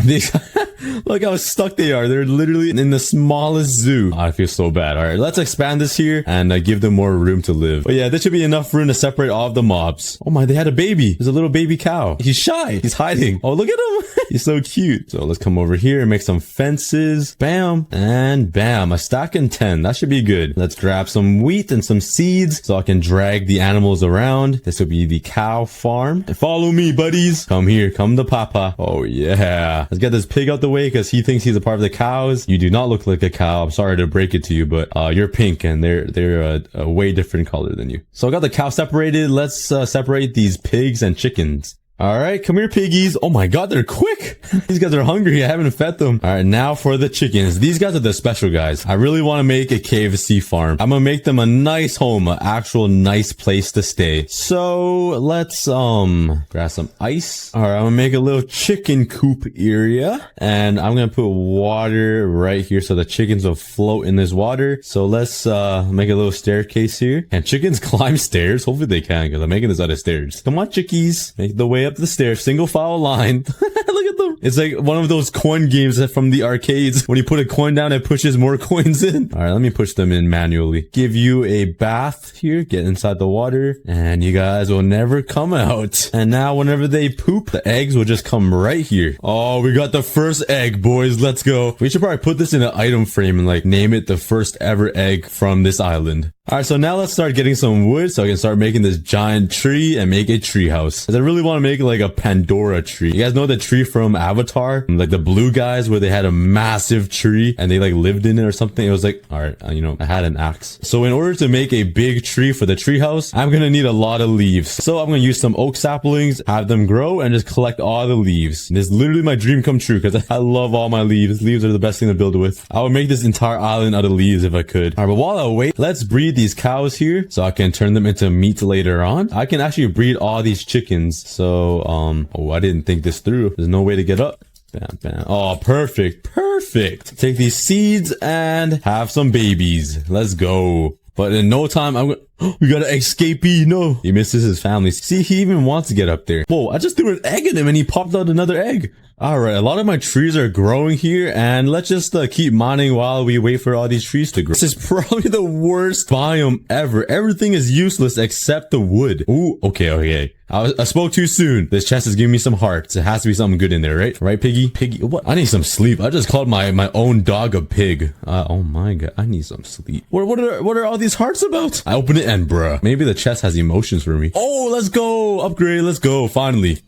Look how stuck they are. They're literally in the smallest zoo. I feel so bad. All right, let's expand this here and give them more room to live. But yeah, this should be enough room to separate all of the mobs. Oh my, they had a baby. There's a little baby cow. He's shy. He's hiding. Oh, look at him. He's so cute. So let's come over here and make some fences. Bam. And bam. A stack and 10. That should be good. Let's grab some wheat and some seeds so I can drag the animals around. This will be the cow farm. And follow me, buddies. Come here. Come to Papa. Oh yeah. Let's get this pig out the way because he thinks he's a part of the cows. You do not look like a cow. I'm sorry to break it to you, but you're pink and they're a way different color than you. So I got the cow separated. Let's separate these pigs and chickens. All right, come here, piggies. Oh my God, they're quick. These guys are hungry. I haven't fed them. All right, now for the chickens. These guys are the special guys. I really want to make a KFC farm. I'm gonna make them a nice home, an actual nice place to stay. So let's grab some ice. All right, I'm gonna make a little chicken coop area, and I'm gonna put water right here so the chickens will float in this water. So let's make a little staircase here. Can chickens climb stairs? Hopefully they can, because I'm making this out of stairs. Come on, chickies, make the way up the stairs, single file line. Look at them. It's like one of those coin games from the arcades. When you put a coin down, it pushes more coins in. All right, let me push them in manually. Give you a bath here. Get inside the water, and you guys will never come out. And now whenever they poop, the eggs will just come right here. Oh, we got the first egg, boys. Let's go. We should probably put this in an item frame and like name it the first ever egg from this island. All right, so now let's start getting some wood so I can start making this giant tree and make a tree house. I really want to make like a Pandora tree. You guys know the tree from Avatar? Like the blue guys where they had a massive tree and they like lived in it or something. It was like, all right, I had an axe. So in order to make a big tree for the tree house, I'm going to need a lot of leaves. So I'm going to use some oak saplings, have them grow, and just collect all the leaves. This is literally my dream come true because I love all my leaves. Leaves are the best thing to build with. I would make this entire island out of leaves if I could. All right, but while I wait, let's breed these cows here so I can turn them into meat later on. I can actually breed all these chickens. So, oh, I didn't think this through. There's no way to get up. Bam, bam. Oh, perfect. Perfect. Take these seeds and have some babies. Let's go. But in no time, we got an escapee. No, he misses his family. See, he even wants to get up there. Whoa, I just threw an egg at him and he popped out another egg. All right, a lot of my trees are growing here, and let's just keep mining while we wait for all these trees to grow. This is probably the worst biome ever. Everything is useless except the wood. Ooh, okay. I spoke too soon. This chest is giving me some hearts. It has to be something good in there, right? Right, Piggy? Piggy, what? I need some sleep. I just called my own dog a pig. Oh my god, I need some sleep. What are all these hearts about? I open it and bruh. Maybe the chest has emotions for me. Oh, let's go. Upgrade, let's go. Finally.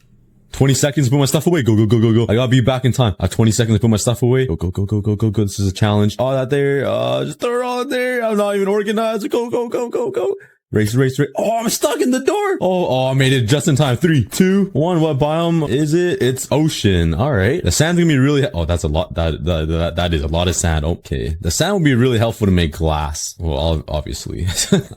20 seconds to put my stuff away. Go, go, go, go, go. I gotta be back in time. 20 seconds to put my stuff away. Go, go, go, go, go, go, go. This is a challenge. All that there. Just throw it all in there. I'm not even organized. Go, go, go, go, go. Race, race, race. Oh, I'm stuck in the door. Oh, I made it just in time. 3, 2, 1. What biome is it? It's ocean. All right. The sand's gonna be really, oh, that's a lot. That is a lot of sand. Okay. The sand will be really helpful to make glass. Well, obviously.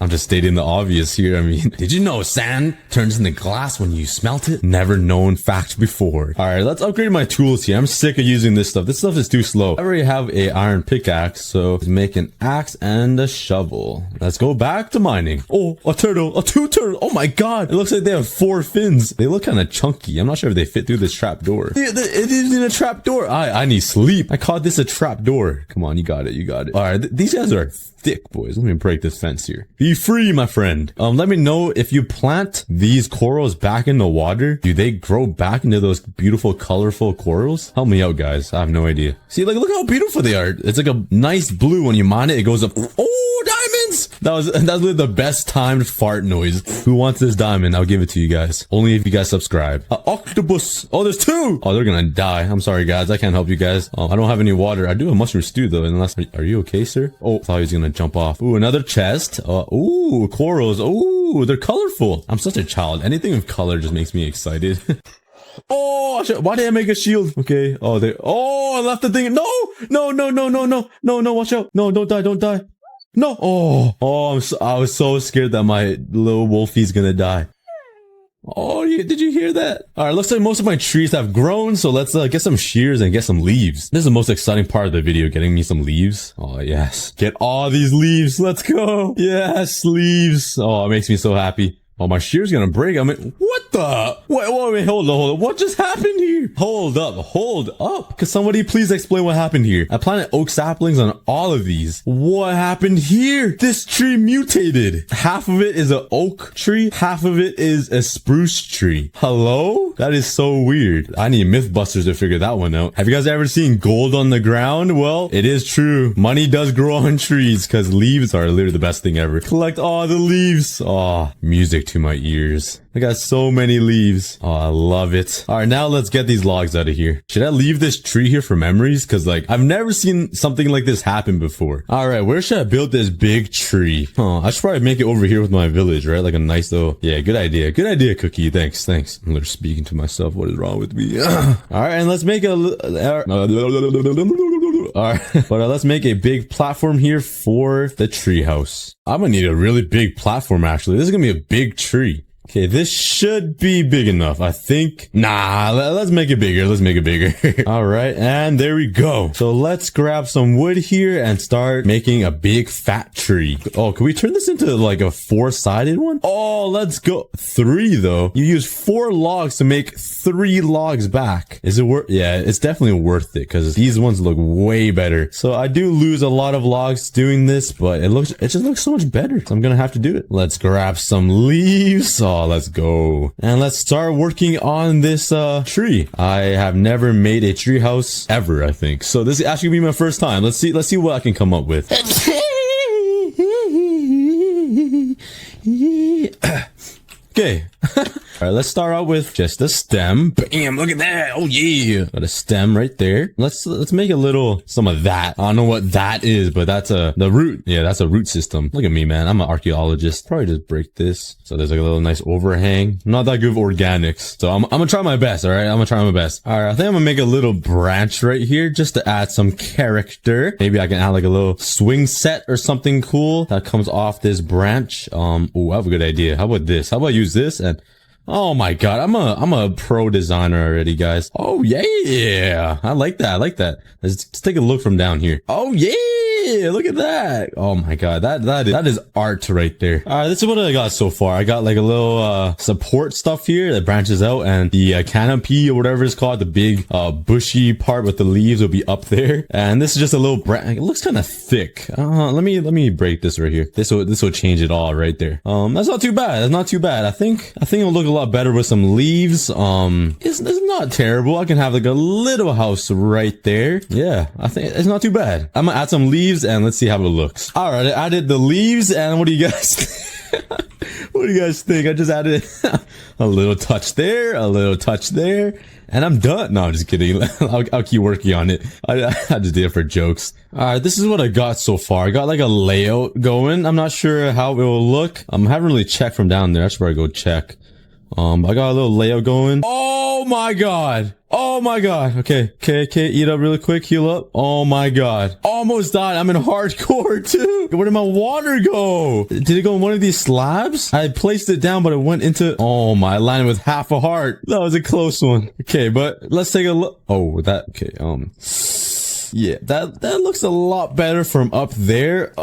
I'm just stating the obvious here. I mean, did you know sand turns into glass when you smelt it? Never known fact before. All right. Let's upgrade my tools here. I'm sick of using this stuff. This stuff is too slow. I already have a iron pickaxe. So let's make an axe and a shovel. Let's go back to mining. Oh, a turtle, a 2 turtle. Oh my god. It looks like they have 4 fins. They look kind of chunky. I'm not sure if they fit through this trap door. It isn't a trap door. I need sleep. I called this a trap door. Come on, you got it. You got it. All right. These guys are thick, boys. Let me break this fence here. Be free, my friend. Let me know if you plant these corals back in the water, do they grow back into those beautiful, colorful corals? Help me out, guys. I have no idea. See, like, look how beautiful they are. It's like a nice blue. When you mine it, it goes up. Oh, diamonds! That's literally the best timed fart noise. Who wants this diamond? I'll give it to you guys. Only if you guys subscribe. Octopus. Oh, there's 2. Oh, they're gonna die. I'm sorry, guys. I can't help you guys. I don't have any water. I do have mushroom stew, though. Unless, are you okay, sir? Oh, I thought he was gonna jump off. Ooh, another chest. Ooh, corals. Ooh, they're colorful. I'm such a child. Anything with color just makes me excited. Oh, why did I make a shield? Okay. Oh, I left the thing. No, no, no, no, no, no, no, no. Watch out. No, don't die. Don't die. No. Oh, I was so scared that my little wolfie's gonna die. Oh, did you hear that? All right, looks like most of my trees have grown, so let's get some shears and get some leaves. This is the most exciting part of the video, getting me some leaves. Oh, yes. Get all these leaves. Let's go. Yes, leaves. Oh, it makes me so happy. Oh, my shear's gonna break. I mean, what the? Wait, hold on. What just happened here? Hold up. Could somebody please explain what happened here? I planted oak saplings on all of these. What happened here? This tree mutated. Half of it is an oak tree. Half of it is a spruce tree. Hello? That is so weird. I need Mythbusters to figure that one out. Have you guys ever seen gold on the ground? Well, it is true. Money does grow on trees because leaves are literally the best thing ever. Collect all the leaves. Oh, music to my ears. I got so many leaves. Oh, I love it. All right, now let's get these logs out of here. Should I leave this tree here for memories? Because, like, I've never seen something like this happen before. All right, where should I build this big tree? I should probably make it over here with my village, right? Like a nice little... Yeah, good idea. Good idea, Cookie. Thanks. I'm literally speaking to myself. What is wrong with me? All right, and let's make a... All right, but let's make a big platform here for the treehouse. I'm gonna need a really big platform, actually. This is gonna be a big tree. Okay, this should be big enough, I think. Nah, let's make it bigger. All right, and there we go. So let's grab some wood here and start making a big fat tree. Oh, can we turn this into like a 4-sided one? Oh, let's go. 3 though. You use 4 logs to make 3 logs back. Is it worth? Yeah, it's definitely worth it because these ones look way better. So I do lose a lot of logs doing this, but it just looks so much better. So I'm gonna have to do it. Let's grab some leaves. Oh, let's go. And let's start working on this tree. I have never made a tree house ever, I think. So this is actually gonna be my first time. Let's see what I can come up with. Okay. All right, let's start out with just a stem. Bam, look at that. Oh yeah. Got a stem right there. Let's make some of that. I don't know what that is, but that's the root. Yeah, that's a root system. Look at me, man. I'm an archaeologist. Probably just break this. So there's like a little nice overhang. I'm not that good with organics. So I'm gonna try my best, all right? I'm gonna try my best. All right, I think I'm gonna make a little branch right here just to add some character. Maybe I can add like a little swing set or something cool that comes off this branch. Oh, I have a good idea. How about this? How about I use this and... Oh my god, I'm a pro designer already, guys. Oh yeah, I like that. Let's take a look from down here. Oh yeah, Yeah, look at that. Oh my god, that is art right there. All right, this is what I got so far. I got like a little support stuff here that branches out, and the canopy or whatever it's called, the big bushy part with the leaves will be up there. And this is just a little it looks kind of thick. Let me break this right here. This will change it all right there. That's not too bad. That's not too bad. I think it'll look a lot better with some leaves. It's not terrible. I can have like a little house right there. Yeah, I think it's not too bad. I'm gonna add some leaves and let's see how it looks. All right, I added the leaves, and what do you guys think? What do you guys think? I just added a little touch there, a little touch there, and I'm done. No, I'm just kidding. I'll keep working on it. I just did it for jokes. All right, this is what I got so far. I got like a layout going. I'm not sure how it will look. I haven't really checked from down there. I should probably go check. I got a little layout going. Oh my god. Oh my god. Okay. Eat up really quick. Heal up. Oh my god. Almost died. I'm in hardcore too. Where did my water go? Did it go in one of these slabs? I placed it down, but it went into... Oh my, I landed with half a heart. That was a close one. Okay, but let's take a look. Oh, that... Okay, yeah, that looks a lot better from up there.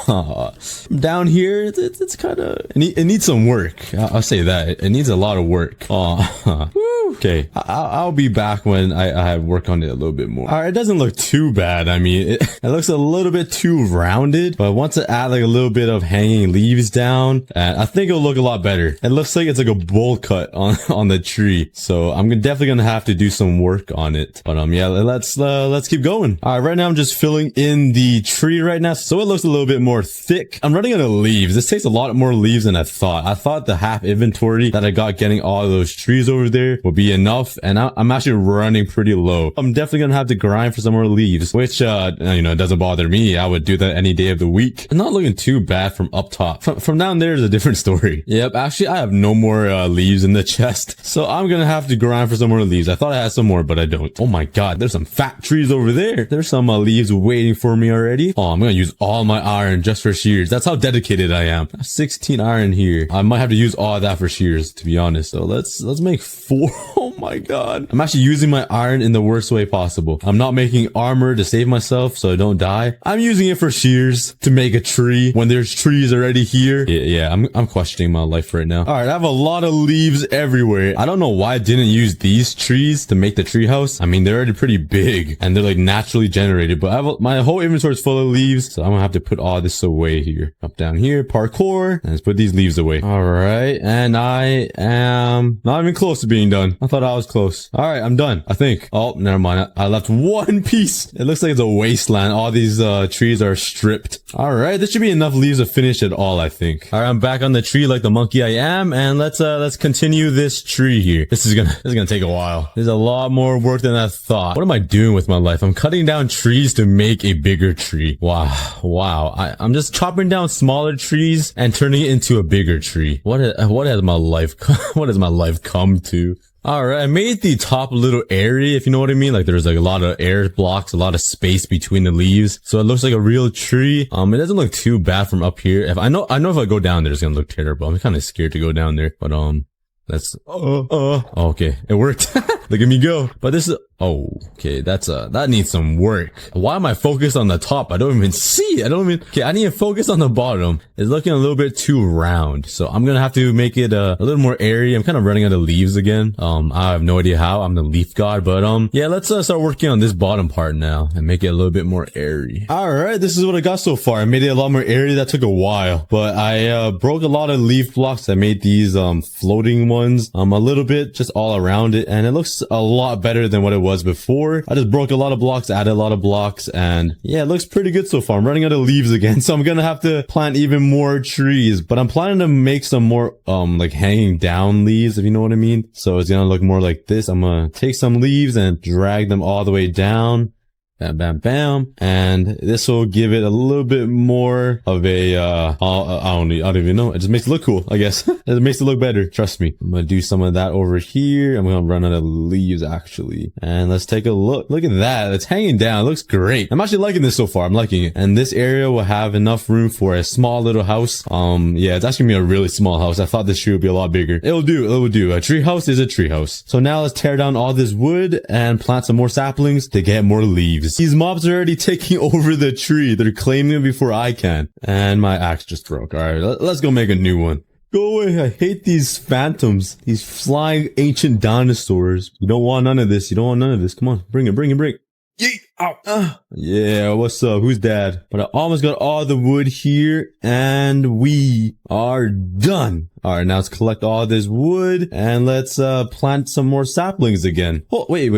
Down here, it's kind of... It needs some work. I'll say that. It needs a lot of work. Okay, I'll be back when I work on it a little bit more. All right, it doesn't look too bad. I mean, it looks a little bit too rounded, but once I add like a little bit of hanging leaves down, I think it'll look a lot better. It looks like it's like a bowl cut on the tree. So I'm definitely gonna have to do some work on it. But yeah, let's keep going. All right, right now I'm just filling in the tree right now, so it looks a little bit more thick. I'm running out of leaves. This takes a lot more leaves than I thought. I thought the half inventory that I got getting all of those trees over there would be enough, and I'm actually running pretty low. I'm definitely gonna have to grind for some more leaves, which it doesn't bother me. I would do that any day of the week. I'm not looking too bad from up top. From down there is a different story. Yep, actually I have no more leaves in the chest, so I'm gonna have to grind for some more leaves. I thought I had some more, but I don't. Oh my god, there's some fat trees over there. There's some leaves waiting for me already. Oh, I'm gonna use all my iron just for shears. That's how dedicated I am. 16 iron here. I might have to use all of that for shears, to be honest. So let's make 4. Oh my god. I'm actually using my iron in the worst way possible. I'm not making armor to save myself so I don't die. I'm using it for shears to make a tree when there's trees already here. Yeah, I'm questioning my life right now. All right, I have a lot of leaves everywhere. I don't know why I didn't use these trees to make the tree house. I mean, they're already pretty big and they're like naturally generated, but my whole inventory is full of leaves, so I'm gonna have to put all this away here. Up down here, parkour, and let's put these leaves away. All right, and I am not even close to being done. I thought I was close. All right, I'm done, I think. Oh, never mind. I left one piece. It looks like it's a wasteland. All these trees are stripped. All right, this should be enough leaves to finish it all, I think. All right, I'm back on the tree like the monkey I am, and let's continue this tree here. This is gonna take a while. There's a lot more work than I thought. What am I doing with my life? I'm cutting down trees to make a bigger tree. Wow. I'm just chopping down smaller trees and turning it into a bigger tree. What has my life come to? All right, I made the top little area, if you know what I mean. Like there's like a lot of air blocks, a lot of space between the leaves, so it looks like a real tree. It doesn't look too bad from up here. If I know if I go down there, it's gonna look terrible. I'm kind of scared to go down there, but that's okay, it worked. Look at me go. But this is... Oh, okay, that needs some work. Why am I focused on the top? I don't even see it. Okay, I need to focus on the bottom. It's looking a little bit too round. So I'm gonna have to make it a little more airy. I'm kind of running out of leaves again. I have no idea how. I'm the leaf god, but yeah, let's start working on this bottom part now and make it a little bit more airy. All right, this is what I got so far. I made it a lot more airy. That took a while, but I broke a lot of leaf blocks. I made these floating ones a little bit just all around it, and it looks a lot better than what it was before. I just broke a lot of blocks, added a lot of blocks, and yeah, it looks pretty good so far. I'm running out of leaves again, so I'm gonna have to plant even more trees, but I'm planning to make some more like hanging down leaves, if you know what I mean. So it's gonna look more like this. I'm gonna take some leaves and drag them all the way down. Bam, bam, bam. And this will give it a little bit more of a, I don't even know. It just makes it look cool, I guess. It makes it look better. Trust me. I'm going to do some of that over here. I'm going to run out of leaves, actually. And let's take a look. Look at that. It's hanging down. It looks great. I'm actually liking this so far. I'm liking it. And this area will have enough room for a small little house. Yeah, it's actually going to be a really small house. I thought this tree would be a lot bigger. It'll do. It will do. A tree house is a tree house. So now let's tear down all this wood and plant some more saplings to get more leaves. Jesus. These mobs are already taking over the tree. They're claiming it before I can. And my axe just broke. All right, let's go make a new one. Go away. I hate these phantoms. These flying ancient dinosaurs. You don't want none of this. You don't want none of this. Come on. Bring it. Bring it. Bring it. Yeet. Ow. Yeah, what's up? Who's dad? But I almost got all the wood here, and we are done. All right, now let's collect all this wood, and let's plant some more saplings again. Oh, wait.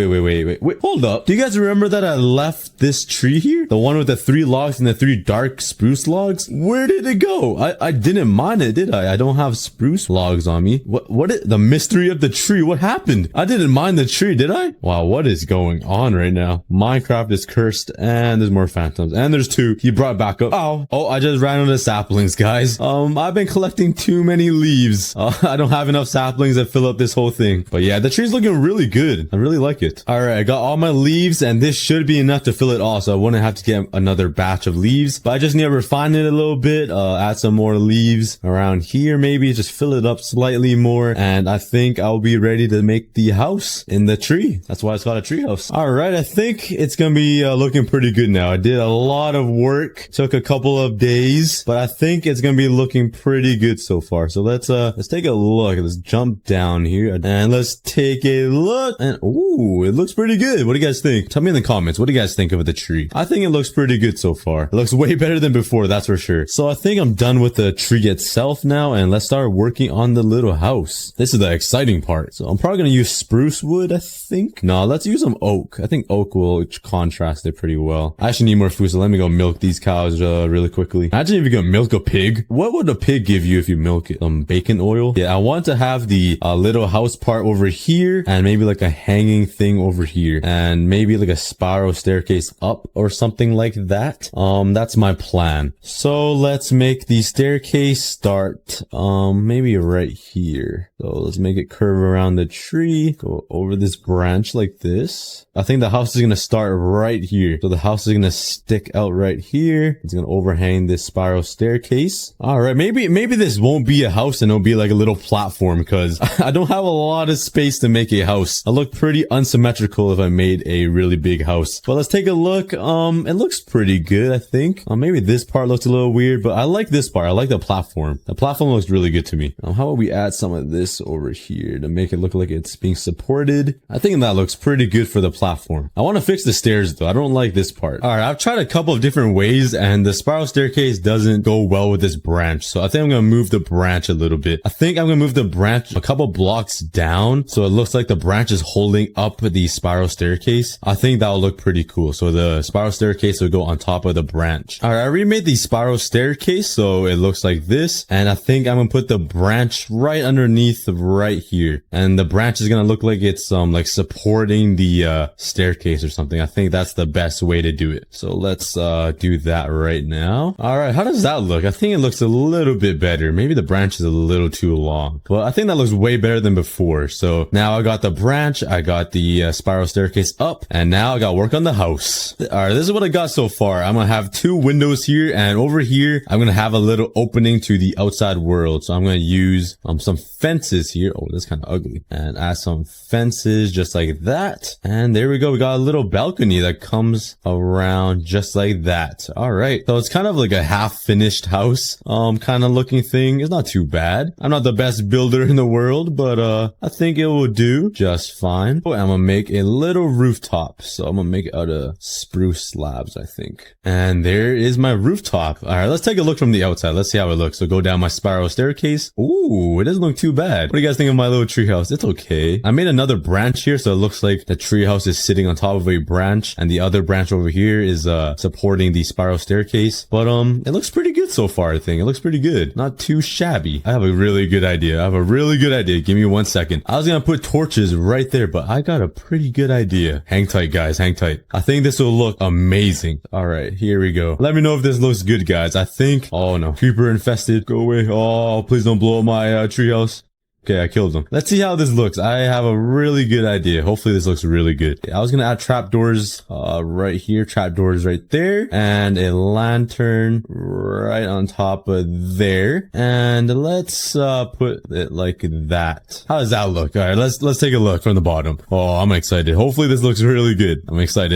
Hold up. Do you guys remember that I left this tree here? The one with the 3 logs and the 3 dark spruce logs? Where did it go? I didn't mine it, did I? I don't have spruce logs on me. The mystery of the tree? What happened? I didn't mine the tree, did I? Wow, what is going on right now? Minecraft is cursed, and there's more phantoms, and there's 2. He brought back up. Ow. Oh, I just ran out of saplings, guys. I've been collecting too many leaves. I don't have enough saplings to fill up this whole thing. But yeah, the tree's looking really good. I really like it. All right, I got all my leaves, and this should be enough to fill it all, so I wouldn't have to get another batch of leaves. But I just need to refine it a little bit, add some more leaves around here, maybe just fill it up slightly more, and I think I'll be ready to make the house in the tree. That's why it's called a tree house. All right, I think it's gonna be looking pretty good now. I did a lot of work, took a couple of days, but I think it's gonna be looking pretty good so far. So let's take a look. Let's jump down here and let's take a look. And ooh, it looks pretty good. What do you guys think? Tell me in the comments. What do you guys think of the tree? I think it looks pretty good so far. It looks way better than before, that's for sure. So I think I'm done with the tree itself now, and let's start working on the little house. This is the exciting part. So I'm probably gonna use spruce wood, I think. No, let's use some oak. I think oak will contrast it pretty well. I actually need more food, so let me go milk these cows really quickly. Imagine if you could milk a pig. What would a pig give you if you milk it? Bacon oil? Yeah, I want to have the little house part over here, and maybe like a hanging thing over here, and maybe like a spiral staircase up or something like that. That's my plan. So let's make the staircase start maybe right here. So let's make it curve around the tree, go over this branch like this. I think the house is gonna start right here. So the house is gonna stick out right here. It's gonna overhang this spiral staircase. All right, maybe this won't be a house and it'll be like a little platform, because I don't have a lot of space to make a house. I look pretty unsymmetrical if I made a really big house. But let's take a look. It looks pretty good, I think. Maybe this part looks a little weird, but I like this part. I like the platform. The platform looks really good to me. How about we add some of this over here to make it look like it's being supported? I think that looks pretty good for the platform. I want to fix the stairs though. I don't like this part. All right, I've tried a couple of different ways, and the spiral staircase doesn't go well with this branch. So I think I'm going to move the branch a little bit. I think I'm going to move the branch a couple blocks down, so it looks like the branch is holding up the spiral staircase. I think that'll look pretty cool. So the spiral staircase will go on top of the branch. All right, I remade the spiral staircase, so it looks like this. And I think I'm going to put the branch right underneath right here. And the branch is going to look like it's like supporting the staircase or something. I think that's the best way to do it. So let's do that right now. All right, how does that look? I think it looks a little bit better. Maybe the branch is a little too long. Well, I think that looks way better than before. So now I got the branch, I got the spiral staircase up, and now I got work on the house. All right, this is what I got so far. I'm gonna have 2 windows here, and over here I'm gonna have a little opening to the outside world. So I'm gonna use some fences here. Oh, that's kind of ugly. And add some fences just like that. And there we go. We got a little balcony that comes around just like that. All right. So it's kind of like a half finished house kind of looking thing. It's not too bad. I'm not the best builder in the world, but I think it will do just fine. Oh, I'm gonna make a little rooftop. So I'm gonna make it out of spruce slabs, I think. And there is my rooftop. All right, let's take a look from the outside. Let's see how it looks. So go down my spiral staircase. Ooh, it doesn't look too bad. What do you guys think of my little treehouse? It's okay. I made another branch here, so it looks like the treehouse is sitting on top of a branch, and the other branch over here is supporting the spiral staircase. But it looks pretty good so far. I think it looks pretty good. Not too shabby. I have a really good idea. Give me 1 second. I was gonna put torches right there, but I got a pretty good idea. Hang tight, guys. Hang tight. I think this will look amazing. All right, here we go. Let me know if this looks good, guys. I think. Oh no, creeper infested. Go away. Oh, please don't blow up my treehouse. Okay, I killed him. Let's see how this looks. I have a really good idea. Hopefully this looks really good. I was gonna add trapdoors right here, trapdoors right there, and a lantern right on top of there. And let's put it like that. How does that look? All right, let's take a look from the bottom. Oh, I'm excited. Hopefully this looks really good. I'm excited.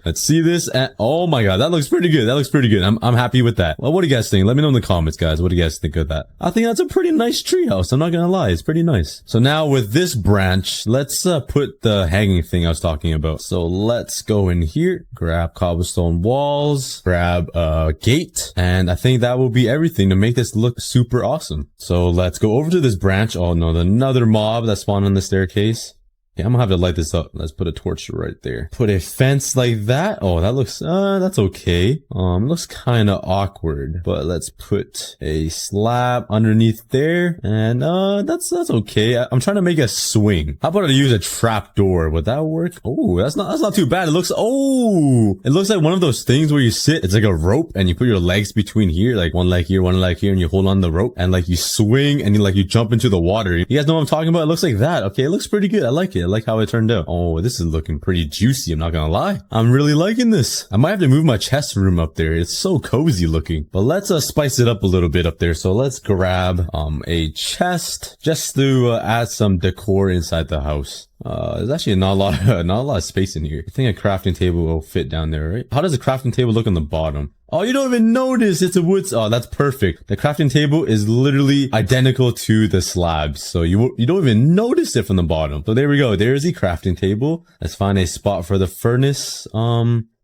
Let's see this. Oh my god, that looks pretty good. I'm happy with that. Well, what do you guys think? Let me know in the comments, guys. What do you guys think of that? I think that's a pretty nice treehouse. I'm not gonna lie. It's pretty nice. So now with this branch, let's put the hanging thing I was talking about. So let's go in here, grab cobblestone walls, grab a gate, and I think that will be everything to make this look super awesome. So let's go over to this branch. Oh no, another mob that spawned on the staircase. Yeah, I'm gonna have to light this up. Let's put a torch right there. Put a fence like that. Oh, that looks, that's okay. Looks kind of awkward, but let's put a slab underneath there. And, that's okay. I'm trying to make a swing. How about I use a trap door? Would that work? Oh, that's not too bad. It looks like one of those things where you sit. It's like a rope and you put your legs between here, like one leg here, and you hold on the rope and like you swing and you jump into the water. You guys know what I'm talking about? It looks like that. Okay, it looks pretty good. I like it. I like how it turned out. Oh, this is looking pretty juicy. I'm not gonna lie. I'm really liking this. I might have to move my chest room up there. It's so cozy looking. But let's spice it up a little bit up there. So let's grab a chest just to add some decor inside the house. There's actually not a lot of space in here. I think a crafting table will fit down there, right? How does a crafting table look on the bottom? Oh, you don't even notice it's a wood. Oh, that's perfect. The crafting table is literally identical to the slabs. So you don't even notice it from the bottom. So there we go. There's the crafting table. Let's find a spot for the furnace.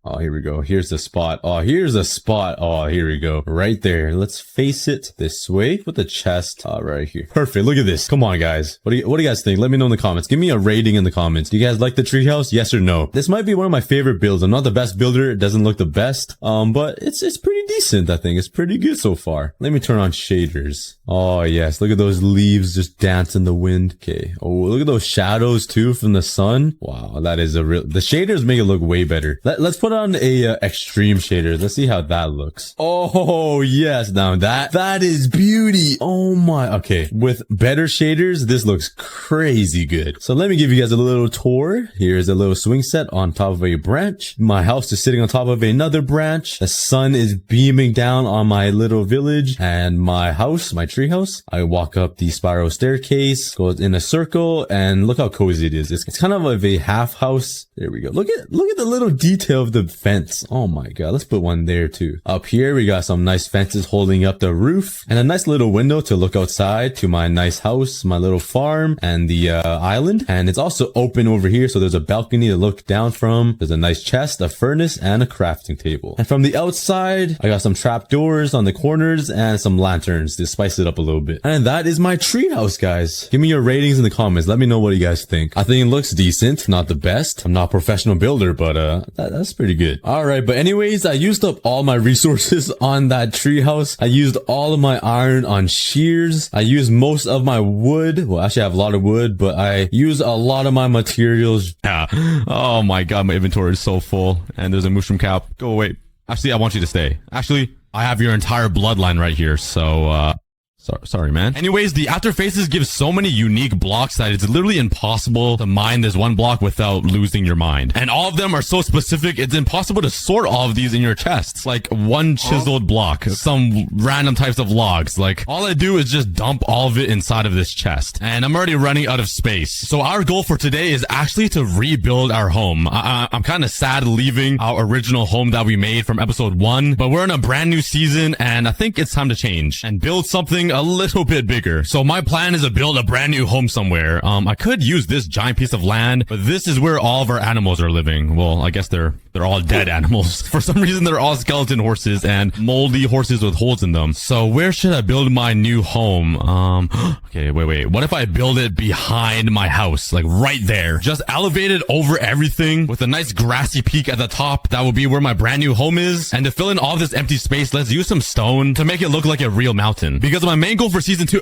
Oh, here we go. Here's the spot. Oh, here's a spot. Oh, here we go. Right there. Let's face it this way. Put the chest right here. Perfect. Look at this. Come on, guys. What do you guys think? Let me know in the comments. Give me a rating in the comments. Do you guys like the treehouse? Yes or no? This might be one of my favorite builds. I'm not the best builder. It doesn't look the best. But it's pretty decent, I think. It's pretty good so far. Let me turn on shaders. Oh, yes. Look at those leaves just dance in the wind. Okay. Oh, look at those shadows too from the sun. Wow, that is the shaders make it look way better. Let's put on a extreme shader. Let's see how that looks. Oh yes, now that is beauty. Oh my. Okay, with better shaders, this looks crazy good. So let me give you guys a little tour. Here's a little swing set on top of a branch. My house is sitting on top of another branch. The sun is beaming down on my little village and my house, my tree house. I walk up the spiral staircase, goes in a circle, and look how cozy it is. It's kind of a half house. There we go. Look at the little detail of the fence. Oh my god, let's put one there too. Up here we got some nice fences holding up the roof and a nice little window to look outside to my nice house, my little farm, and the island. And it's also open over here, so there's a balcony to look down from. There's a nice chest, a furnace, and a crafting table. And from the outside I got some trap doors on the corners and some lanterns to spice it up a little bit. And that is my treehouse, guys. Give me your ratings in the comments. Let me know what you guys think. I think it looks decent, not the best. I'm not a professional builder, but that's pretty good. All right, but anyways, I used up all my resources on that treehouse. I used all of my iron on shears. I used most of my wood. Well, actually I have a lot of wood, but I used a lot of my materials. Yeah. Oh my god, my inventory is so full. And there's a mushroom cap. Go away. Actually, I want you to stay. Actually, I have your entire bloodline right here, so sorry, man. Anyways, the after faces give so many unique blocks that it's literally impossible to mine this one block without losing your mind. And all of them are so specific, it's impossible to sort all of these in your chests. Like one chiseled block, some random types of logs. Like all I do is just dump all of it inside of this chest. And I'm already running out of space. So our goal for today is actually to rebuild our home. I'm kind of sad leaving our original home that we made from episode 1, but we're in a brand new season and I think it's time to change and build something a little bit bigger. So my plan is to build a brand new home somewhere. I could use this giant piece of land, but this is where all of our animals are living. Well, I guess they're all dead animals. For some reason, they're all skeleton horses and moldy horses with holes in them. So where should I build my new home? Okay, wait. What if I build it behind my house? Like right there. Just elevated over everything with a nice grassy peak at the top. That will be where my brand new home is. And to fill in all this empty space, let's use some stone to make it look like a real mountain. Because my main goal for season 2,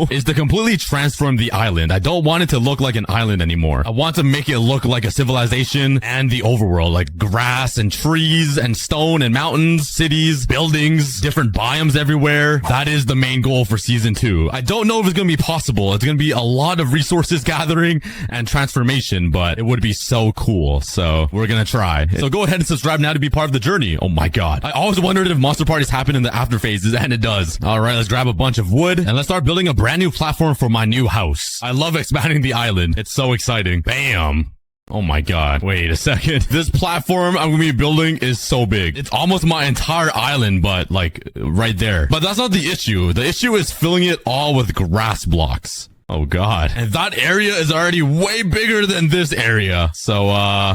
is to completely transform the island. I don't want it to look like an island anymore. I want to make it look like a civilization and the overworld, like grass and trees and stone and mountains, cities, buildings, different biomes everywhere. That is the main goal for season 2. I don't know if it's going to be possible. It's going to be a lot of resources gathering and transformation, but it would be so cool. So we're going to try. So go ahead and subscribe now to be part of the journey. Oh my God. I always wondered if monster parties happen in the after phases, and it does. All right, let's grab a bunch of wood and let's start building a brand new platform for my new house. I love expanding the island. It's so exciting. Bam. Oh my God. Wait a second. This platform I'm going to be building is so big. It's almost my entire island, but like right there. But that's not the issue. The issue is filling it all with grass blocks. Oh God. And that area is already way bigger than this area. So,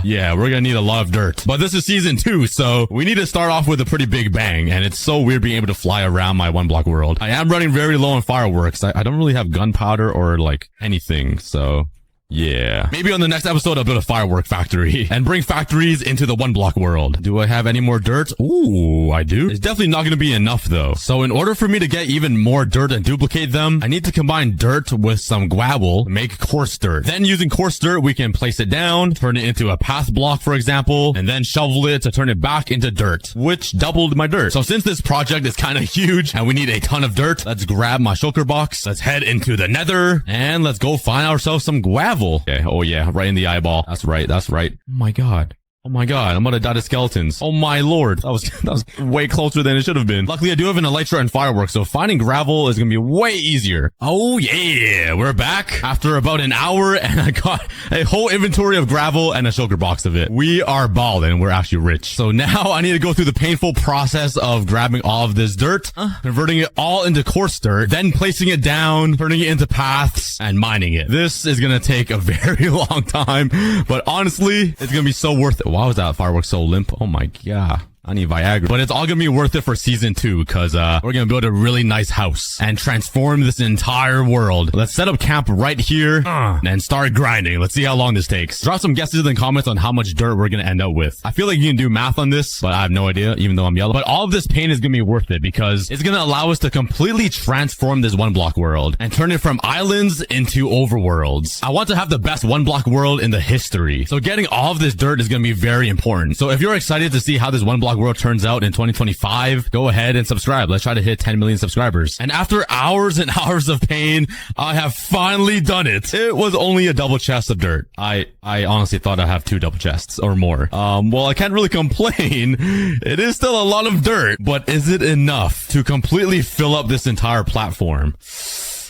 yeah, we're gonna need a lot of dirt. But this is season 2, so we need to start off with a pretty big bang. And it's so weird being able to fly around my 1-block world. I am running very low on fireworks. I don't really have gunpowder or like anything, so... yeah. Maybe on the next episode, I'll build a firework factory and bring factories into the 1-block world. Do I have any more dirt? Ooh, I do. It's definitely not going to be enough though. So in order for me to get even more dirt and duplicate them, I need to combine dirt with some gravel to make coarse dirt. Then using coarse dirt, we can place it down, turn it into a path block, for example, and then shovel it to turn it back into dirt, which doubled my dirt. So since this project is kind of huge and we need a ton of dirt, let's grab my shulker box. Let's head into the nether and let's go find ourselves some gravel. Okay. Oh yeah, right in the eyeball. That's right. That's right. Oh my God. Oh my God, I'm gonna die to skeletons. Oh my Lord. That was way closer than it should have been. Luckily, I do have an elytra and fireworks, so finding gravel is gonna be way easier. Oh yeah, we're back after about an hour, and I got a whole inventory of gravel and a shulker box of it. We are balling. We're actually rich. So now I need to go through the painful process of grabbing all of this dirt, converting it all into coarse dirt, then placing it down, turning it into paths, and mining it. This is gonna take a very long time, but honestly, it's gonna be so worth it. Why was that firework so limp? Oh my God. I need Viagra. But it's all gonna be worth it for season 2 because we're gonna build a really nice house and transform this entire world. Let's set up camp right here and start grinding. Let's see how long this takes. Drop some guesses in the comments on how much dirt we're gonna end up with. I feel like you can do math on this, but I have no idea, even though I'm yellow. But all of this pain is gonna be worth it because it's gonna allow us to completely transform this 1-block world and turn it from islands into overworlds. I want to have the best 1-block world in the history. So getting all of this dirt is gonna be very important. So if you're excited to see how this 1-block world turns out in 2025, go ahead and subscribe. Let's try to hit 10 million subscribers. And after hours and hours of pain, I have finally done it. It was only a double chest of dirt. I honestly thought I'd have 2 double chests or more. Well, I can't really complain. It is still a lot of dirt, but is it enough to completely fill up this entire platform?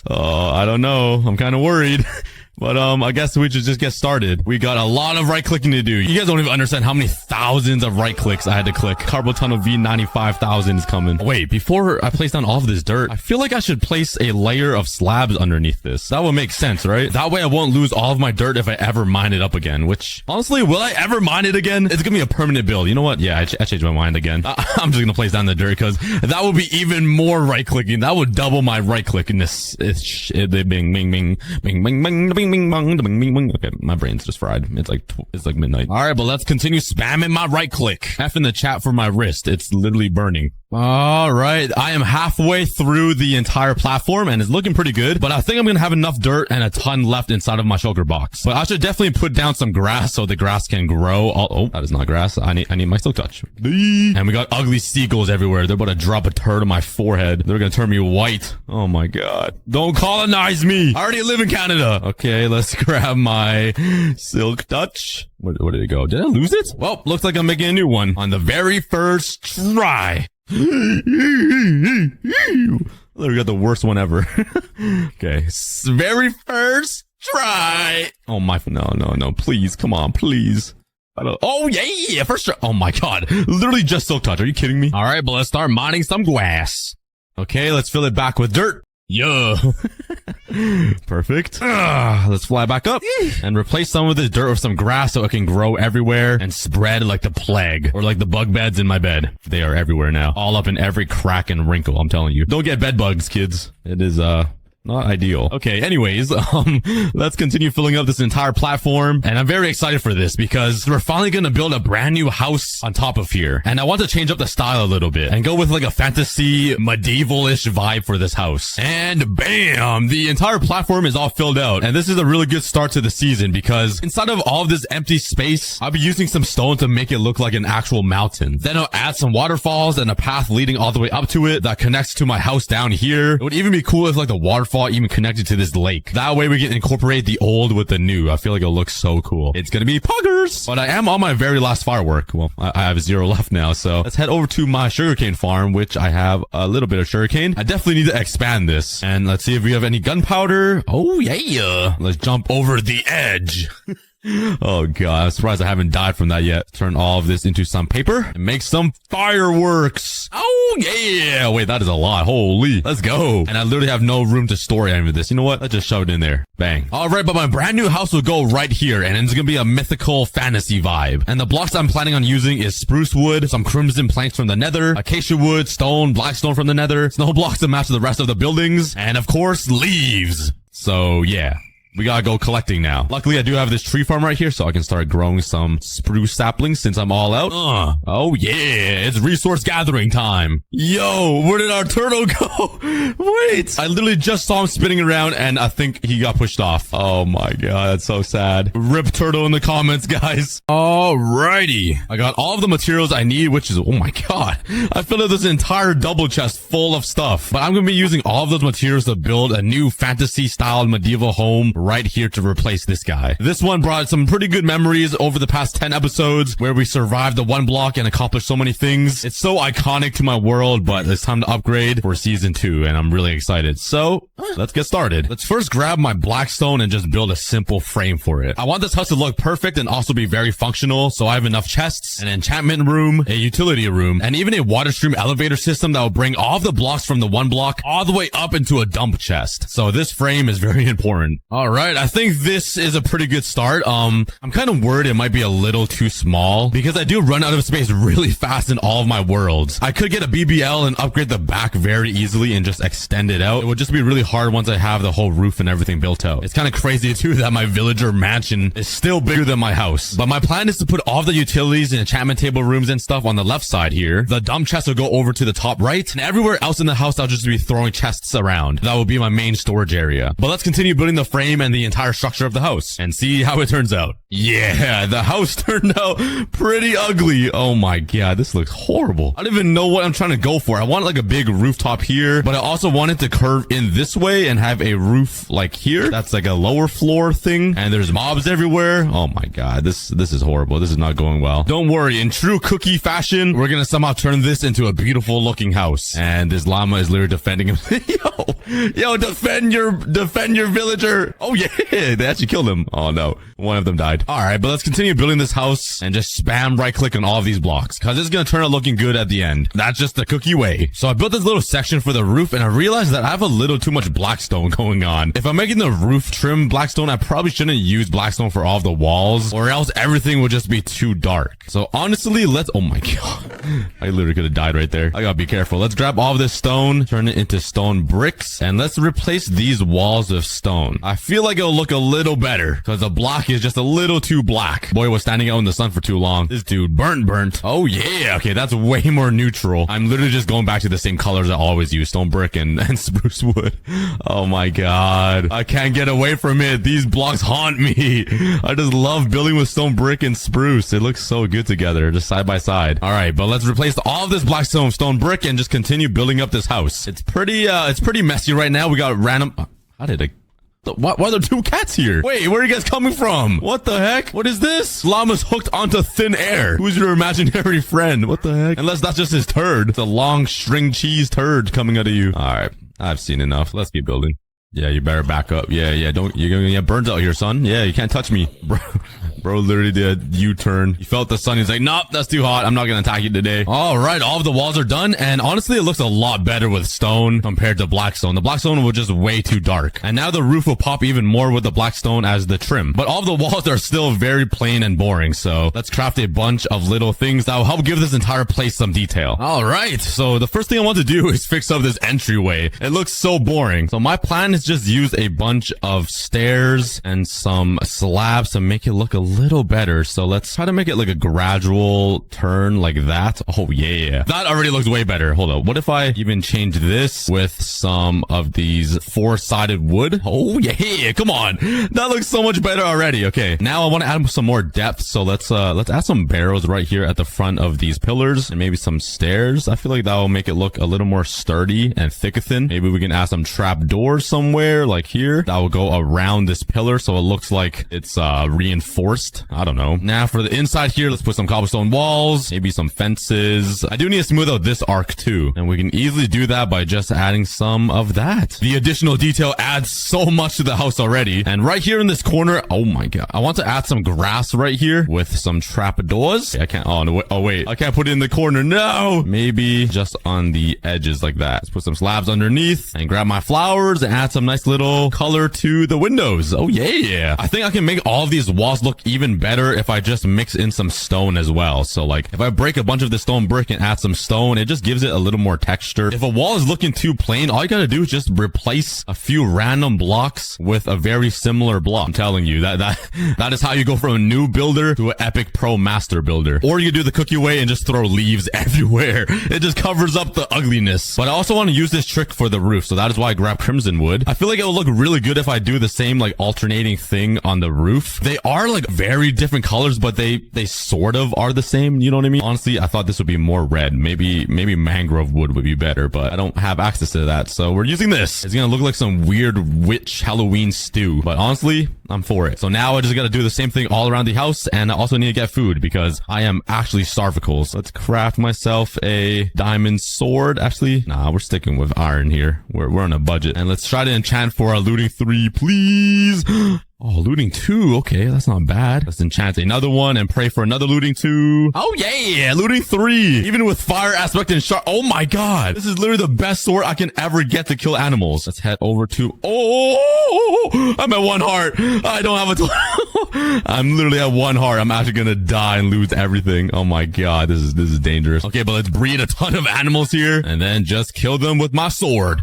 I don't know. I'm kind of worried. But, I guess we should just get started. We got a lot of right clicking to do. You guys don't even understand how many thousands of right clicks I had to click. Carbo Tunnel V95,000 is coming. Wait, before I place down all of this dirt, I feel like I should place a layer of slabs underneath this. That would make sense, right? That way I won't lose all of my dirt if I ever mine it up again, which honestly, will I ever mine it again? It's gonna be a permanent build. You know what? Yeah, I changed my mind again. I'm just gonna place down the dirt because that would be even more right clicking. That would double my right clickiness. It's bing, bing, bing, bing, bing, bing, bing. Okay, my brain's just fried. It's like midnight. All right, but let's continue spamming my right click. F in the chat for my wrist. It's literally burning. All right, I am halfway through the entire platform and it's looking pretty good, but I think I'm gonna have enough dirt and a ton left inside of my shulker box. But I should definitely put down some grass so the grass can grow. Oh, that is not grass. I need my silk touch. And we got ugly seagulls everywhere. They're about to drop a turd on my forehead. They're gonna turn me white. Oh my God. Don't colonize me. I already live in Canada. Okay, let's grab my silk touch. Where did it go? Did I lose it? Well, looks like I'm making a new one on the very first try. We got the worst one ever. Okay, very first try. Oh my, no, please, come on, please. Oh yeah, first try. Oh my God, literally just silk touch. Are you kidding me? All right, but let's start mining some grass. Okay, let's fill it back with dirt. Yeah. Perfect. Let's fly back up and replace some of this dirt with some grass so it can grow everywhere and spread like the plague or like the bug beds in my bed. They are everywhere now, all up in every crack and wrinkle. I'm telling you, don't get bed bugs, kids. It is Not ideal. Okay, anyways, let's continue filling up this entire platform. And I'm very excited for this because we're finally going to build a brand new house on top of here. And I want to change up the style a little bit and go with like a fantasy medieval-ish vibe for this house. And bam, the entire platform is all filled out. And this is a really good start to the season because inside of all of this empty space, I'll be using some stone to make it look like an actual mountain. Then I'll add some waterfalls and a path leading all the way up to it that connects to my house down here. It would even be cool if like the waterfall even connected to this lake. That way we can incorporate the old with the new. I feel like it'll look so cool. It's gonna be poggers. But I am on my very last firework. Well, I have 0 left now. So let's head over to my sugarcane farm, which I have a little bit of sugarcane. I definitely need to expand this. And let's see if we have any gunpowder. Oh yeah. Let's jump over the edge. Oh god, I'm surprised I haven't died from that yet. Turn all of this into some paper and make some fireworks. Oh yeah, wait, that is a lot. Holy, let's go. And I literally have no room to store any of this. You know what? Let's just shove it in there. Bang. All right, but my brand new house will go right here, and it's gonna be a mythical fantasy vibe. And the blocks I'm planning on using is spruce wood, some crimson planks from the nether, acacia wood, stone, black stone from the nether, snow blocks to match the rest of the buildings, and of course, leaves. So yeah. We gotta go collecting now. Luckily, I do have this tree farm right here, so I can start growing some spruce saplings since I'm all out. Oh yeah, it's resource gathering time. Yo, where did our turtle go? Wait, I literally just saw him spinning around and I think he got pushed off. Oh my god, that's so sad. Rip turtle in the comments, guys. Alrighty. I got all of the materials I need, which is, oh my god. I filled out this entire double chest full of stuff. But I'm gonna be using all of those materials to build a new fantasy-styled medieval home right here to replace this guy. This one brought some pretty good memories over the past 10 episodes where we survived the one block and accomplished so many things. It's so iconic to my world, but it's time to upgrade for season 2 and I'm really excited. So let's get started. Let's first grab my blackstone and just build a simple frame for it. I want this house to look perfect and also be very functional. So I have enough chests, an enchantment room, a utility room, and even a water stream elevator system that will bring all of the blocks from the one block all the way up into a dump chest. So this frame is very important. All right, I think this is a pretty good start. I'm kind of worried it might be a little too small because I do run out of space really fast in all of my worlds. I could get a BBL and upgrade the back very easily and just extend it out. It would just be really hard once I have the whole roof and everything built out. It's kind of crazy too that my villager mansion is still bigger than my house. But my plan is to put all the utilities and enchantment table rooms and stuff on the left side here. The dump chest will go over to the top right, and everywhere else in the house I'll just be throwing chests around. That will be my main storage area. But let's continue building the frame and the entire structure of the house and see how it turns out. Yeah, the house turned out pretty ugly. Oh my god, this looks horrible. I don't even know what I'm trying to go for. I want like a big rooftop here, but I also want it to curve in this way and have a roof like here. That's like a lower floor thing, and there's mobs everywhere. Oh my god, this is horrible. This is not going well. Don't worry, in true cookie fashion, we're gonna somehow turn this into a beautiful looking house. And this llama is literally defending him. Yo, defend your villager. Oh yeah, they actually killed him. Oh no, one of them died. All right, but let's continue building this house and just spam right click on all of these blocks because it's gonna turn out looking good at the end. That's just the cookie way. So I built this little section for the roof and I realized that I have a little too much blackstone going on. If I'm making the roof trim blackstone, I probably shouldn't use blackstone for all of the walls or else everything would just be too dark. So honestly, oh my god, I literally could have died right there. I gotta be careful. Let's grab all of this stone, turn it into stone bricks, and let's replace these walls with stone. I feel like it'll look a little better because the block is just a little too black. Boy was standing out in the sun for too long. This dude burnt. Oh yeah, okay, that's way more neutral. I'm literally just going back to the same colors I always use, stone brick and spruce wood. Oh my god, I can't get away from it. These blocks haunt me. I just love building with stone brick and spruce. It looks so good together, just side by side. All right, but let's replace all of this black stone brick and just continue building up this house. It's pretty messy right now. We got random. How did it? Why are there two cats here? Wait, where are you guys coming from? What the heck? What is this? Llama's hooked onto thin air. Who's your imaginary friend? What the heck? Unless that's just his turd. It's a long string cheese turd coming out of you. All right, I've seen enough. Let's keep building. Yeah, you better back up. Yeah, you're gonna get burns out here, son. Yeah, you can't touch me. Bro literally did a U-turn. He felt the sun. He's like, nope, that's too hot. I'm not gonna attack you today. All right, all of the walls are done. And honestly, it looks a lot better with stone compared to blackstone. The blackstone was just way too dark. And now the roof will pop even more with the blackstone as the trim. But all of the walls are still very plain and boring. So let's craft a bunch of little things that will help give this entire place some detail. All right, so the first thing I want to do is fix up this entryway. It looks so boring. So my plan is let's just use a bunch of stairs and some slabs to make it look a little better. So let's try to make it like a gradual turn like that. Oh yeah, that already looks way better. Hold up, what if I even change this with some of these 4-sided wood? Oh yeah, come on, that looks so much better already. Okay, now I want to add some more depth, so let's add some barrels right here at the front of these pillars and maybe some stairs. I feel like that will make it look a little more sturdy and thicker thin. Maybe we can add some trap doors somewhere like here that will go around this pillar so it looks like it's reinforced. I don't know. Now for the inside here, let's put some cobblestone walls, maybe some fences. I do need to smooth out this arc too, and we can easily do that by just adding some of that. The additional detail adds so much to the house already. And right here in this corner, oh my god, I want to add some grass right here with some trap doors. I can't, oh no, wait, I can't put it in the corner. No, maybe just on the edges like that. Let's put some slabs underneath and grab my flowers and add some nice little color to the windows. Oh yeah, I think I can make all of these walls look even better if I just mix in some stone as well. So like if I break a bunch of the stone brick and add some stone, it just gives it a little more texture. If a wall is looking too plain, all you gotta do is just replace a few random blocks with a very similar block. I'm telling you, that is how you go from a new builder to an epic pro master builder. Or you do the cookie way and just throw leaves everywhere. It just covers up the ugliness. But I also want to use this trick for the roof, so that is why I grabbed crimson wood. I feel like it will look really good if I do the same like alternating thing on the roof. They are like very different colors, but they sort of are the same, you know what I mean? Honestly, I thought this would be more red. Maybe mangrove wood would be better, but I don't have access to that, so we're using this. It's gonna look like some weird witch Halloween stew, but honestly, I'm for it. So now I just gotta do the same thing all around the house, and I also need to get food because I am actually starvical. So let's craft myself a diamond sword. Actually, nah, we're sticking with iron here. We're on a budget. And let's try to enchant for our looting 3, please. Oh, looting 2. Okay, that's not bad. Let's enchant another one and pray for another looting 2. Oh, yeah, looting 3. Even with fire aspect and sharp. Oh, my God. This is literally the best sword I can ever get to kill animals. Let's head over to... Oh, I'm at 1 heart. I don't have a... I'm literally at 1 heart. I'm actually going to die and lose everything. Oh, my God. This is dangerous. Okay, but let's breed a ton of animals here and then just kill them with my sword.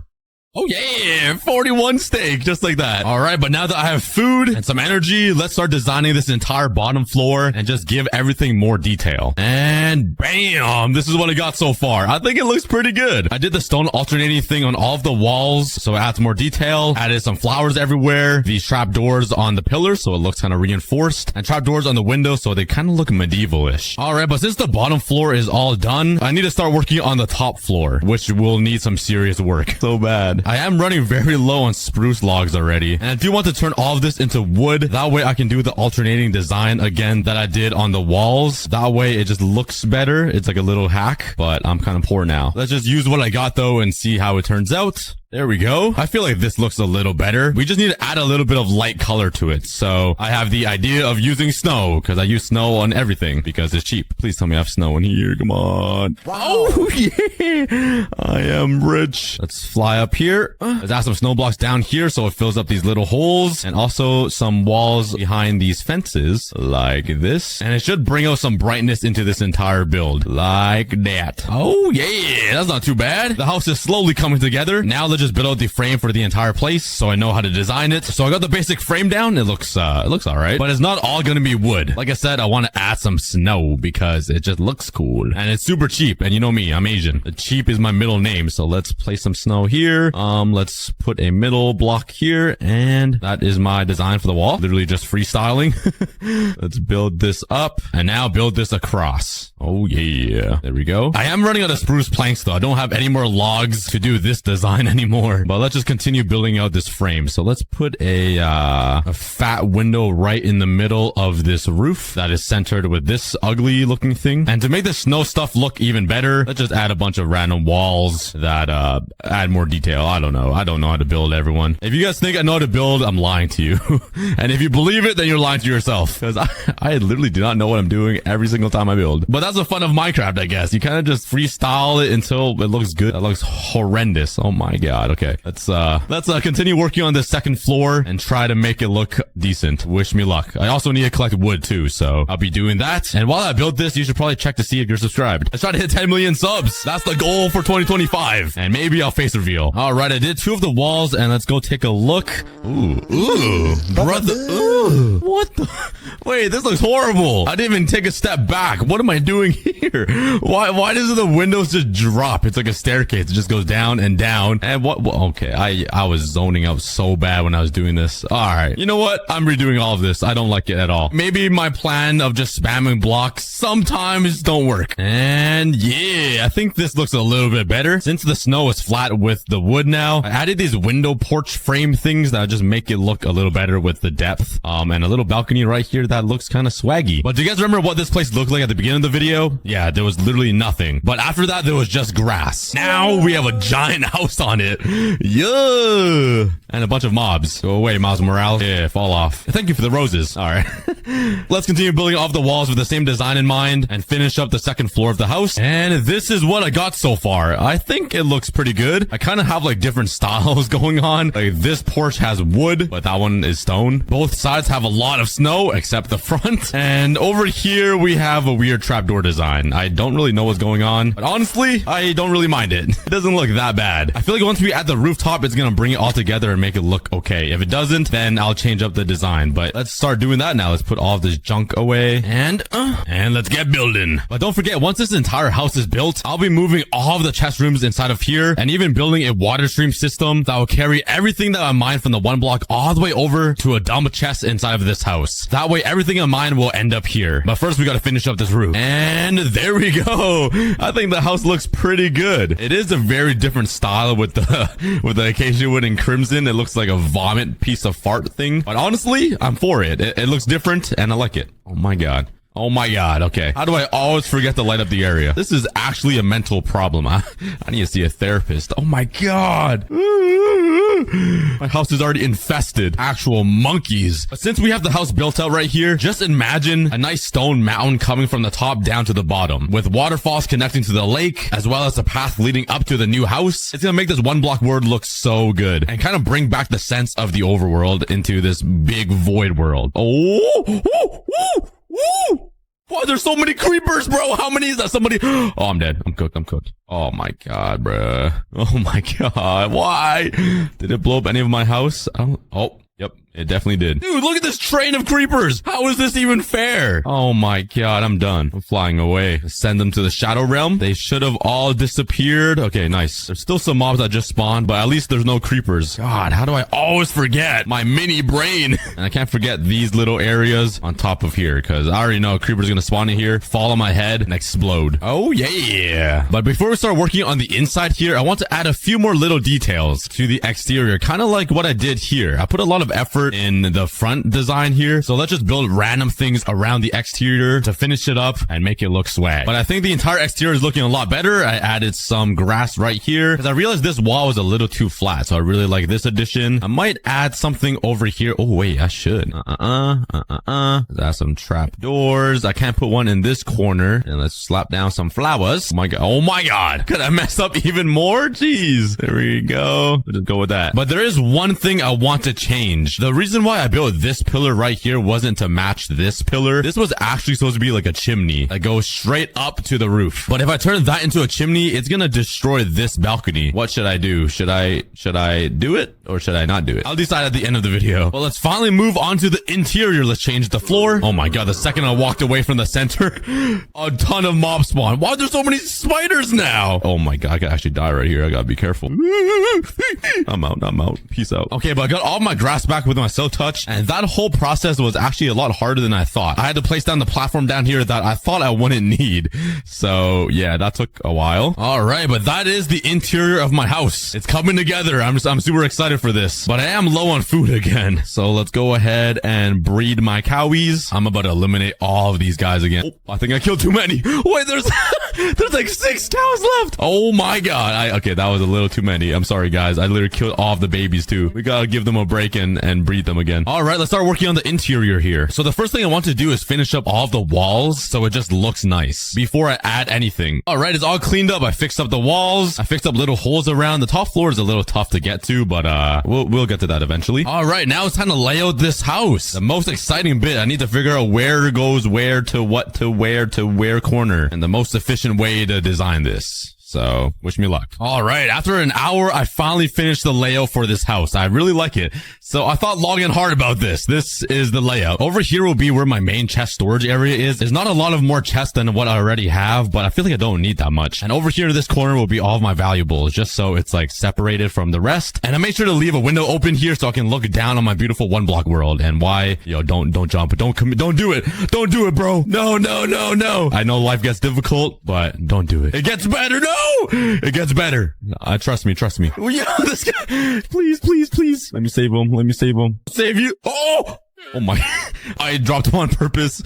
Oh yeah, 41 steak, just like that. All right, but now that I have food and some energy, let's start designing this entire bottom floor and just give everything more detail. And bam, this is what I got so far. I think it looks pretty good. I did the stone alternating thing on all of the walls, so it adds more detail. Added some flowers everywhere. These trap doors on the pillars, so it looks kind of reinforced. And trap doors on the windows, so they kind of look medieval-ish. All right, but since the bottom floor is all done, I need to start working on the top floor, which will need some serious work. So bad. I am running very low on spruce logs already, and I do want to turn all of this into wood. That way I can do the alternating design again that I did on the walls. That way it just looks better. It's like a little hack, but I'm kind of poor now. Let's just use what I got though and see how it turns out. There we go. I feel like this looks a little better. We just need to add a little bit of light color to it. So I have the idea of using snow because I use snow on everything because it's cheap. Please tell me I have snow in here. Come on. Wow. Oh, yeah. I am rich. Let's fly up here. Let's add some snow blocks down here so it fills up these little holes, and also some walls behind these fences like this. And it should bring out some brightness into this entire build like that. Oh, yeah. That's not too bad. The house is slowly coming together. Now let's just build out the frame for the entire place so I know how to design it. So I got the basic frame down. It looks all right, but it's not all gonna be wood. Like I said, I want to add some snow because it just looks cool and it's super cheap. And you know me, I'm Asian. Cheap is my middle name. So let's place some snow here. Let's put a middle block here, and that is my design for the wall. Literally just freestyling. Let's build this up and now build this across. Oh yeah, there we go. I am running out of spruce planks though. I don't have any more logs to do this design anymore, but let's just continue building out this frame. So let's put a fat window right in the middle of this roof that is centered with this ugly looking thing. And to make the snow stuff look even better, let's just add a bunch of random walls that add more detail. I don't know how to build, everyone. If you guys think I know how to build, I'm lying to you. And if you believe it, then you're lying to yourself, because I literally do not know what I'm doing every single time I build. But That's the fun of Minecraft, I guess. You kind of just freestyle it until it looks good. That looks horrendous. Oh my god. Okay. Let's continue working on this second floor and try to make it look decent. Wish me luck. I also need to collect wood too, so I'll be doing that. And while I build this, you should probably check to see if you're subscribed. Let's try to hit 10 million subs. That's the goal for 2025. And maybe I'll face reveal. All right, I did 2 of the walls, and let's go take a look. Ooh, brother. Ooh, what the? Wait, this looks horrible. I didn't even take a step back. What am I doing here? Why does the windows just drop? It's like a staircase. It just goes down and down. And what okay, I was zoning out so bad when I was doing this. All right, you know what? I'm redoing all of this. I don't like it at all. Maybe my plan of just spamming blocks sometimes don't work. And yeah, I think this looks a little bit better. Since the snow is flat with the wood now, I added these window porch frame things that just make it look a little better with the depth. And a little balcony right here that looks kind of swaggy. But do you guys remember what this place looked like at the beginning of the video? Yeah, there was literally nothing. But after that, there was just grass. Now we have a giant house on it. Yeah. And a bunch of mobs. Go away, Miles Morales. Yeah, fall off. Thank you for the roses. All right. Let's continue building off the walls with the same design in mind and finish up the second floor of the house. And this is what I got so far. I think it looks pretty good. I kind of have like different styles going on. Like this porch has wood, but that one is stone. Both sides have a lot of snow except the front. And over here we have a weird trapdoor design. I don't really know what's going on, but honestly, I don't really mind it. It doesn't look that bad. I feel like once we add the rooftop, it's gonna bring it all together and make it look okay. If it doesn't, then I'll change up the design. But let's start doing that now. Let's put all of this junk away and let's get building. But don't forget, once this entire house is built, I'll be moving all of the chest rooms inside of here and even building a water stream system that will carry everything that I mined from the one block all the way over to a dump chest inside of this house. That way everything I mine will end up here. But first we gotta finish up this roof. And there we go. I think the house looks pretty good. It is a very different style with the acacia wood and crimson. It looks like a vomit piece of fart thing. But honestly, I'm for it. It looks different and I like it. Oh my god. Oh my god, okay. How do I always forget to light up the area? This is actually a mental problem. I need to see a therapist. Oh my god. My house is already infested. Actual monkeys. But since we have the house built out right here, just imagine a nice stone mountain coming from the top down to the bottom, with waterfalls connecting to the lake, as well as a path leading up to the new house. It's gonna make this one block world look so good, and kind of bring back the sense of the overworld into this big void world. Oh, woo! Why there's so many creepers, bro? How many is that? Somebody. Oh, I'm dead. I'm cooked. Oh my god, bro. Oh my god. Why? Did it blow up any of my house? Oh, yep. It definitely did. Dude, look at this train of creepers. How is this even fair? Oh my god, I'm done. I'm flying away. Send them to the Shadow Realm. They should have all disappeared. Okay, nice. There's still some mobs that just spawned, but at least there's no creepers. God, how do I always forget my mini brain? And I can't forget these little areas on top of here, because I already know a creeper's gonna spawn in here, fall on my head, and explode. Oh yeah. But before we start working on the inside here, I want to add a few more little details to the exterior, kind of like what I did here. I put a lot of effort in the front design here, so let's just build random things around the exterior to finish it up and make it look swag. But I think the entire exterior is looking a lot better. I added some grass right here because I realized this wall was a little too flat, so I really like this addition. I might add something over here. Oh wait, I should. Let's add some trap doors. I can't put one in this corner. And let's slap down some flowers. Oh my god. Could I mess up even more? Jeez. There we go. We'll just go with that. But there is one thing I want to change. The reason why I built this pillar right here wasn't to match this pillar. This was actually supposed to be like a chimney that goes straight up to the roof. But if I turn that into a chimney, it's gonna destroy this balcony. What should I do? Should I do it or should I not do it? I'll decide at the end of the video. Well, let's finally move on to the interior. Let's change the floor. Oh my god, the second I walked away from the center, a ton of mob spawn. Why are there so many spiders now? Oh my god, I could actually die right here. I gotta be careful. I'm out. Peace out. Okay, but I got all my grass back with my silk touch, and that whole process was actually a lot harder than I thought. I had to place down the platform down here that I thought I wouldn't need. So yeah, that took a while. All right, but that is the interior of my house. It's coming together. I'm super excited for this, but I am low on food again. So let's go ahead and breed my cowies. I'm about to eliminate all of these guys again. Oh, I think I killed too many. Wait, there's There's like 6 cows left. Oh my god. Okay, that was a little too many. I'm sorry, guys. I literally killed all of the babies too. We gotta give them a break and breed them again. All right, let's start working on the interior here. So the first thing I want to do is finish up all of the walls so it just looks nice before I add anything. All right, it's all cleaned up. I fixed up the walls. I fixed up little holes around. The top floor is a little tough to get to, but we'll get to that eventually. All right, now it's time to lay out this house. The most exciting bit. I need to figure out where goes where to what to where corner and the most efficient way to design this. So, wish me luck. All right, after an hour, I finally finished the layout for this house. I really like it. So I thought long and hard about this. This is the layout. Over here will be where my main chest storage area is. There's not a lot of more chests than what I already have, but I feel like I don't need that much. And over here in this corner will be all of my valuables, just so it's like separated from the rest. And I made sure to leave a window open here so I can look down on my beautiful 1-block world. And why? Yo, don't jump. Don't do it. Don't do it, bro. No. I know life gets difficult, but don't do it. It gets better. No! It gets better. Trust me. Oh, yeah, this guy. Please. Let me save him. Save you. Oh my, I dropped him on purpose.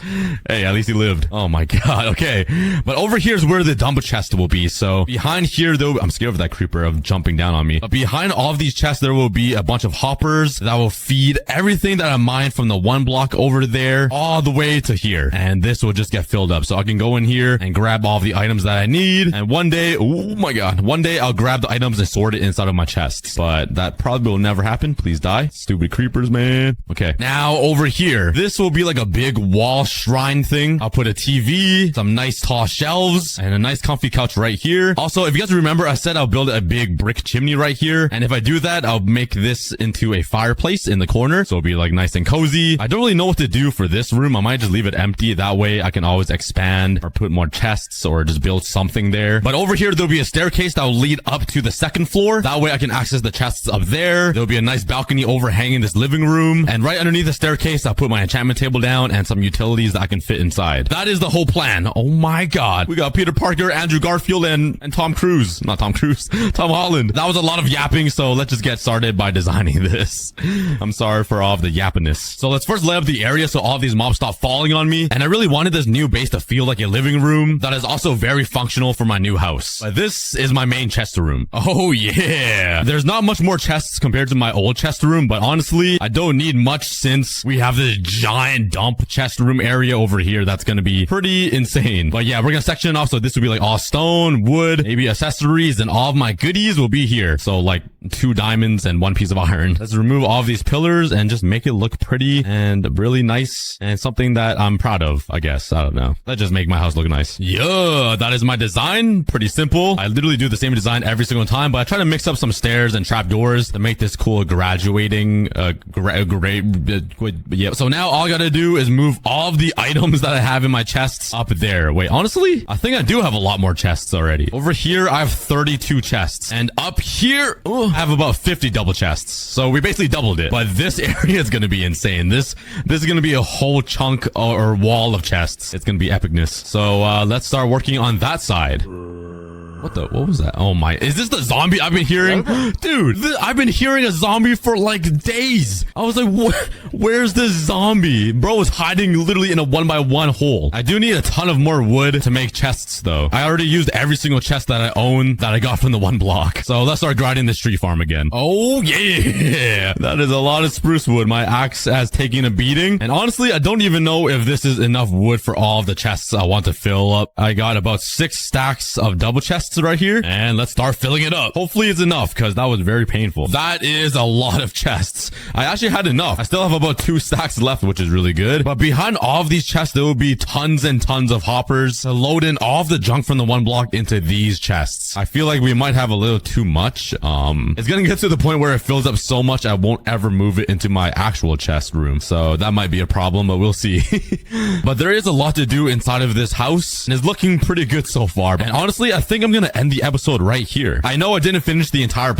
Hey, at least he lived. Oh my god, okay. But over here is where the dump chest will be. So behind here, though, I'm scared of that creeper of jumping down on me. But behind all of these chests, there will be a bunch of hoppers that will feed everything that I mined from the 1-block over there all the way to here. And this will just get filled up. So I can go in here and grab all the items that I need. And one day, oh my god, one day I'll grab the items and sort it inside of my chests. But that probably will never happen. Please die. Stupid creepers, man. Okay, now over here, this will be like a big wall shrine thing. I'll put a TV, some nice tall shelves, and a nice comfy couch right here. Also, if you guys remember, I said I'll build a big brick chimney right here. And if I do that, I'll make this into a fireplace in the corner. So it'll be like nice and cozy. I don't really know what to do for this room. I might just leave it empty. That way I can always expand or put more chests or just build something there. But over here, there'll be a staircase that will lead up to the 2nd floor. That way I can access the chests up there. There'll be a nice balcony overhanging this living room. And right underneath the staircase, I'll put my enchantment table down and some utilities that I can fit inside. That is the whole plan. Oh my god. We got Peter Parker, Andrew Garfield, and Tom Cruise. Not Tom Cruise. Tom Holland. That was a lot of yapping, so let's just get started by designing this. I'm sorry for all of the yappiness. So let's first lay up the area so all of these mobs stop falling on me. And I really wanted this new base to feel like a living room that is also very functional for my new house. But this is my main chest room. Oh yeah. There's not much more chests compared to my old chest room, but honestly, I don't need much since we have this giant dump chest room area over here. That's going to be pretty insane. But yeah, we're going to section it off. So this will be like all stone, wood, maybe accessories, and all of my goodies will be here. So like 2 diamonds and 1 piece of iron. Let's remove all of these pillars and just make it look pretty and really nice and something that I'm proud of, I guess. I don't know. Let's just make my house look nice. Yeah, that is my design. Pretty simple. I literally do the same design every single time, but I try to mix up some stairs and trapdoors to make this cool graduating, yeah. So now all I gotta do is move all of the items that I have in my chests up there. Wait, honestly, I think I do have a lot more chests already. Over here, I have 32 chests. And up here, I have about 50 double chests. So we basically doubled it. But this area is gonna be insane. This is gonna be a whole chunk or wall of chests. It's gonna be epicness. So let's start working on that side. What was that? Oh my, is this the zombie I've been hearing? Dude, I've been hearing a zombie for like days. I was like, where's this zombie? Bro is hiding literally in a 1x1 hole. I do need a ton of more wood to make chests though. I already used every single chest that I own that I got from the 1-block. So let's start grinding this tree farm again. Oh yeah, that is a lot of spruce wood. My axe has taken a beating. And honestly, I don't even know if this is enough wood for all of the chests I want to fill up. I got about 6 stacks of double chests right here, and let's start filling it up. Hopefully it's enough because that was very painful. That is a lot of chests. I actually had enough. I still have about 2 stacks left, which is really good. But behind all of these chests, there will be tons and tons of hoppers to load in all of the junk from the 1-block into these chests. I feel like we might have a little too much. It's gonna get to the point where it fills up so much I won't ever move it into my actual chest room. So that might be a problem, but we'll see. But there is a lot to do inside of this house, and it's looking pretty good so far. And honestly, I think I'm gonna end the episode right here. I know I didn't finish the entire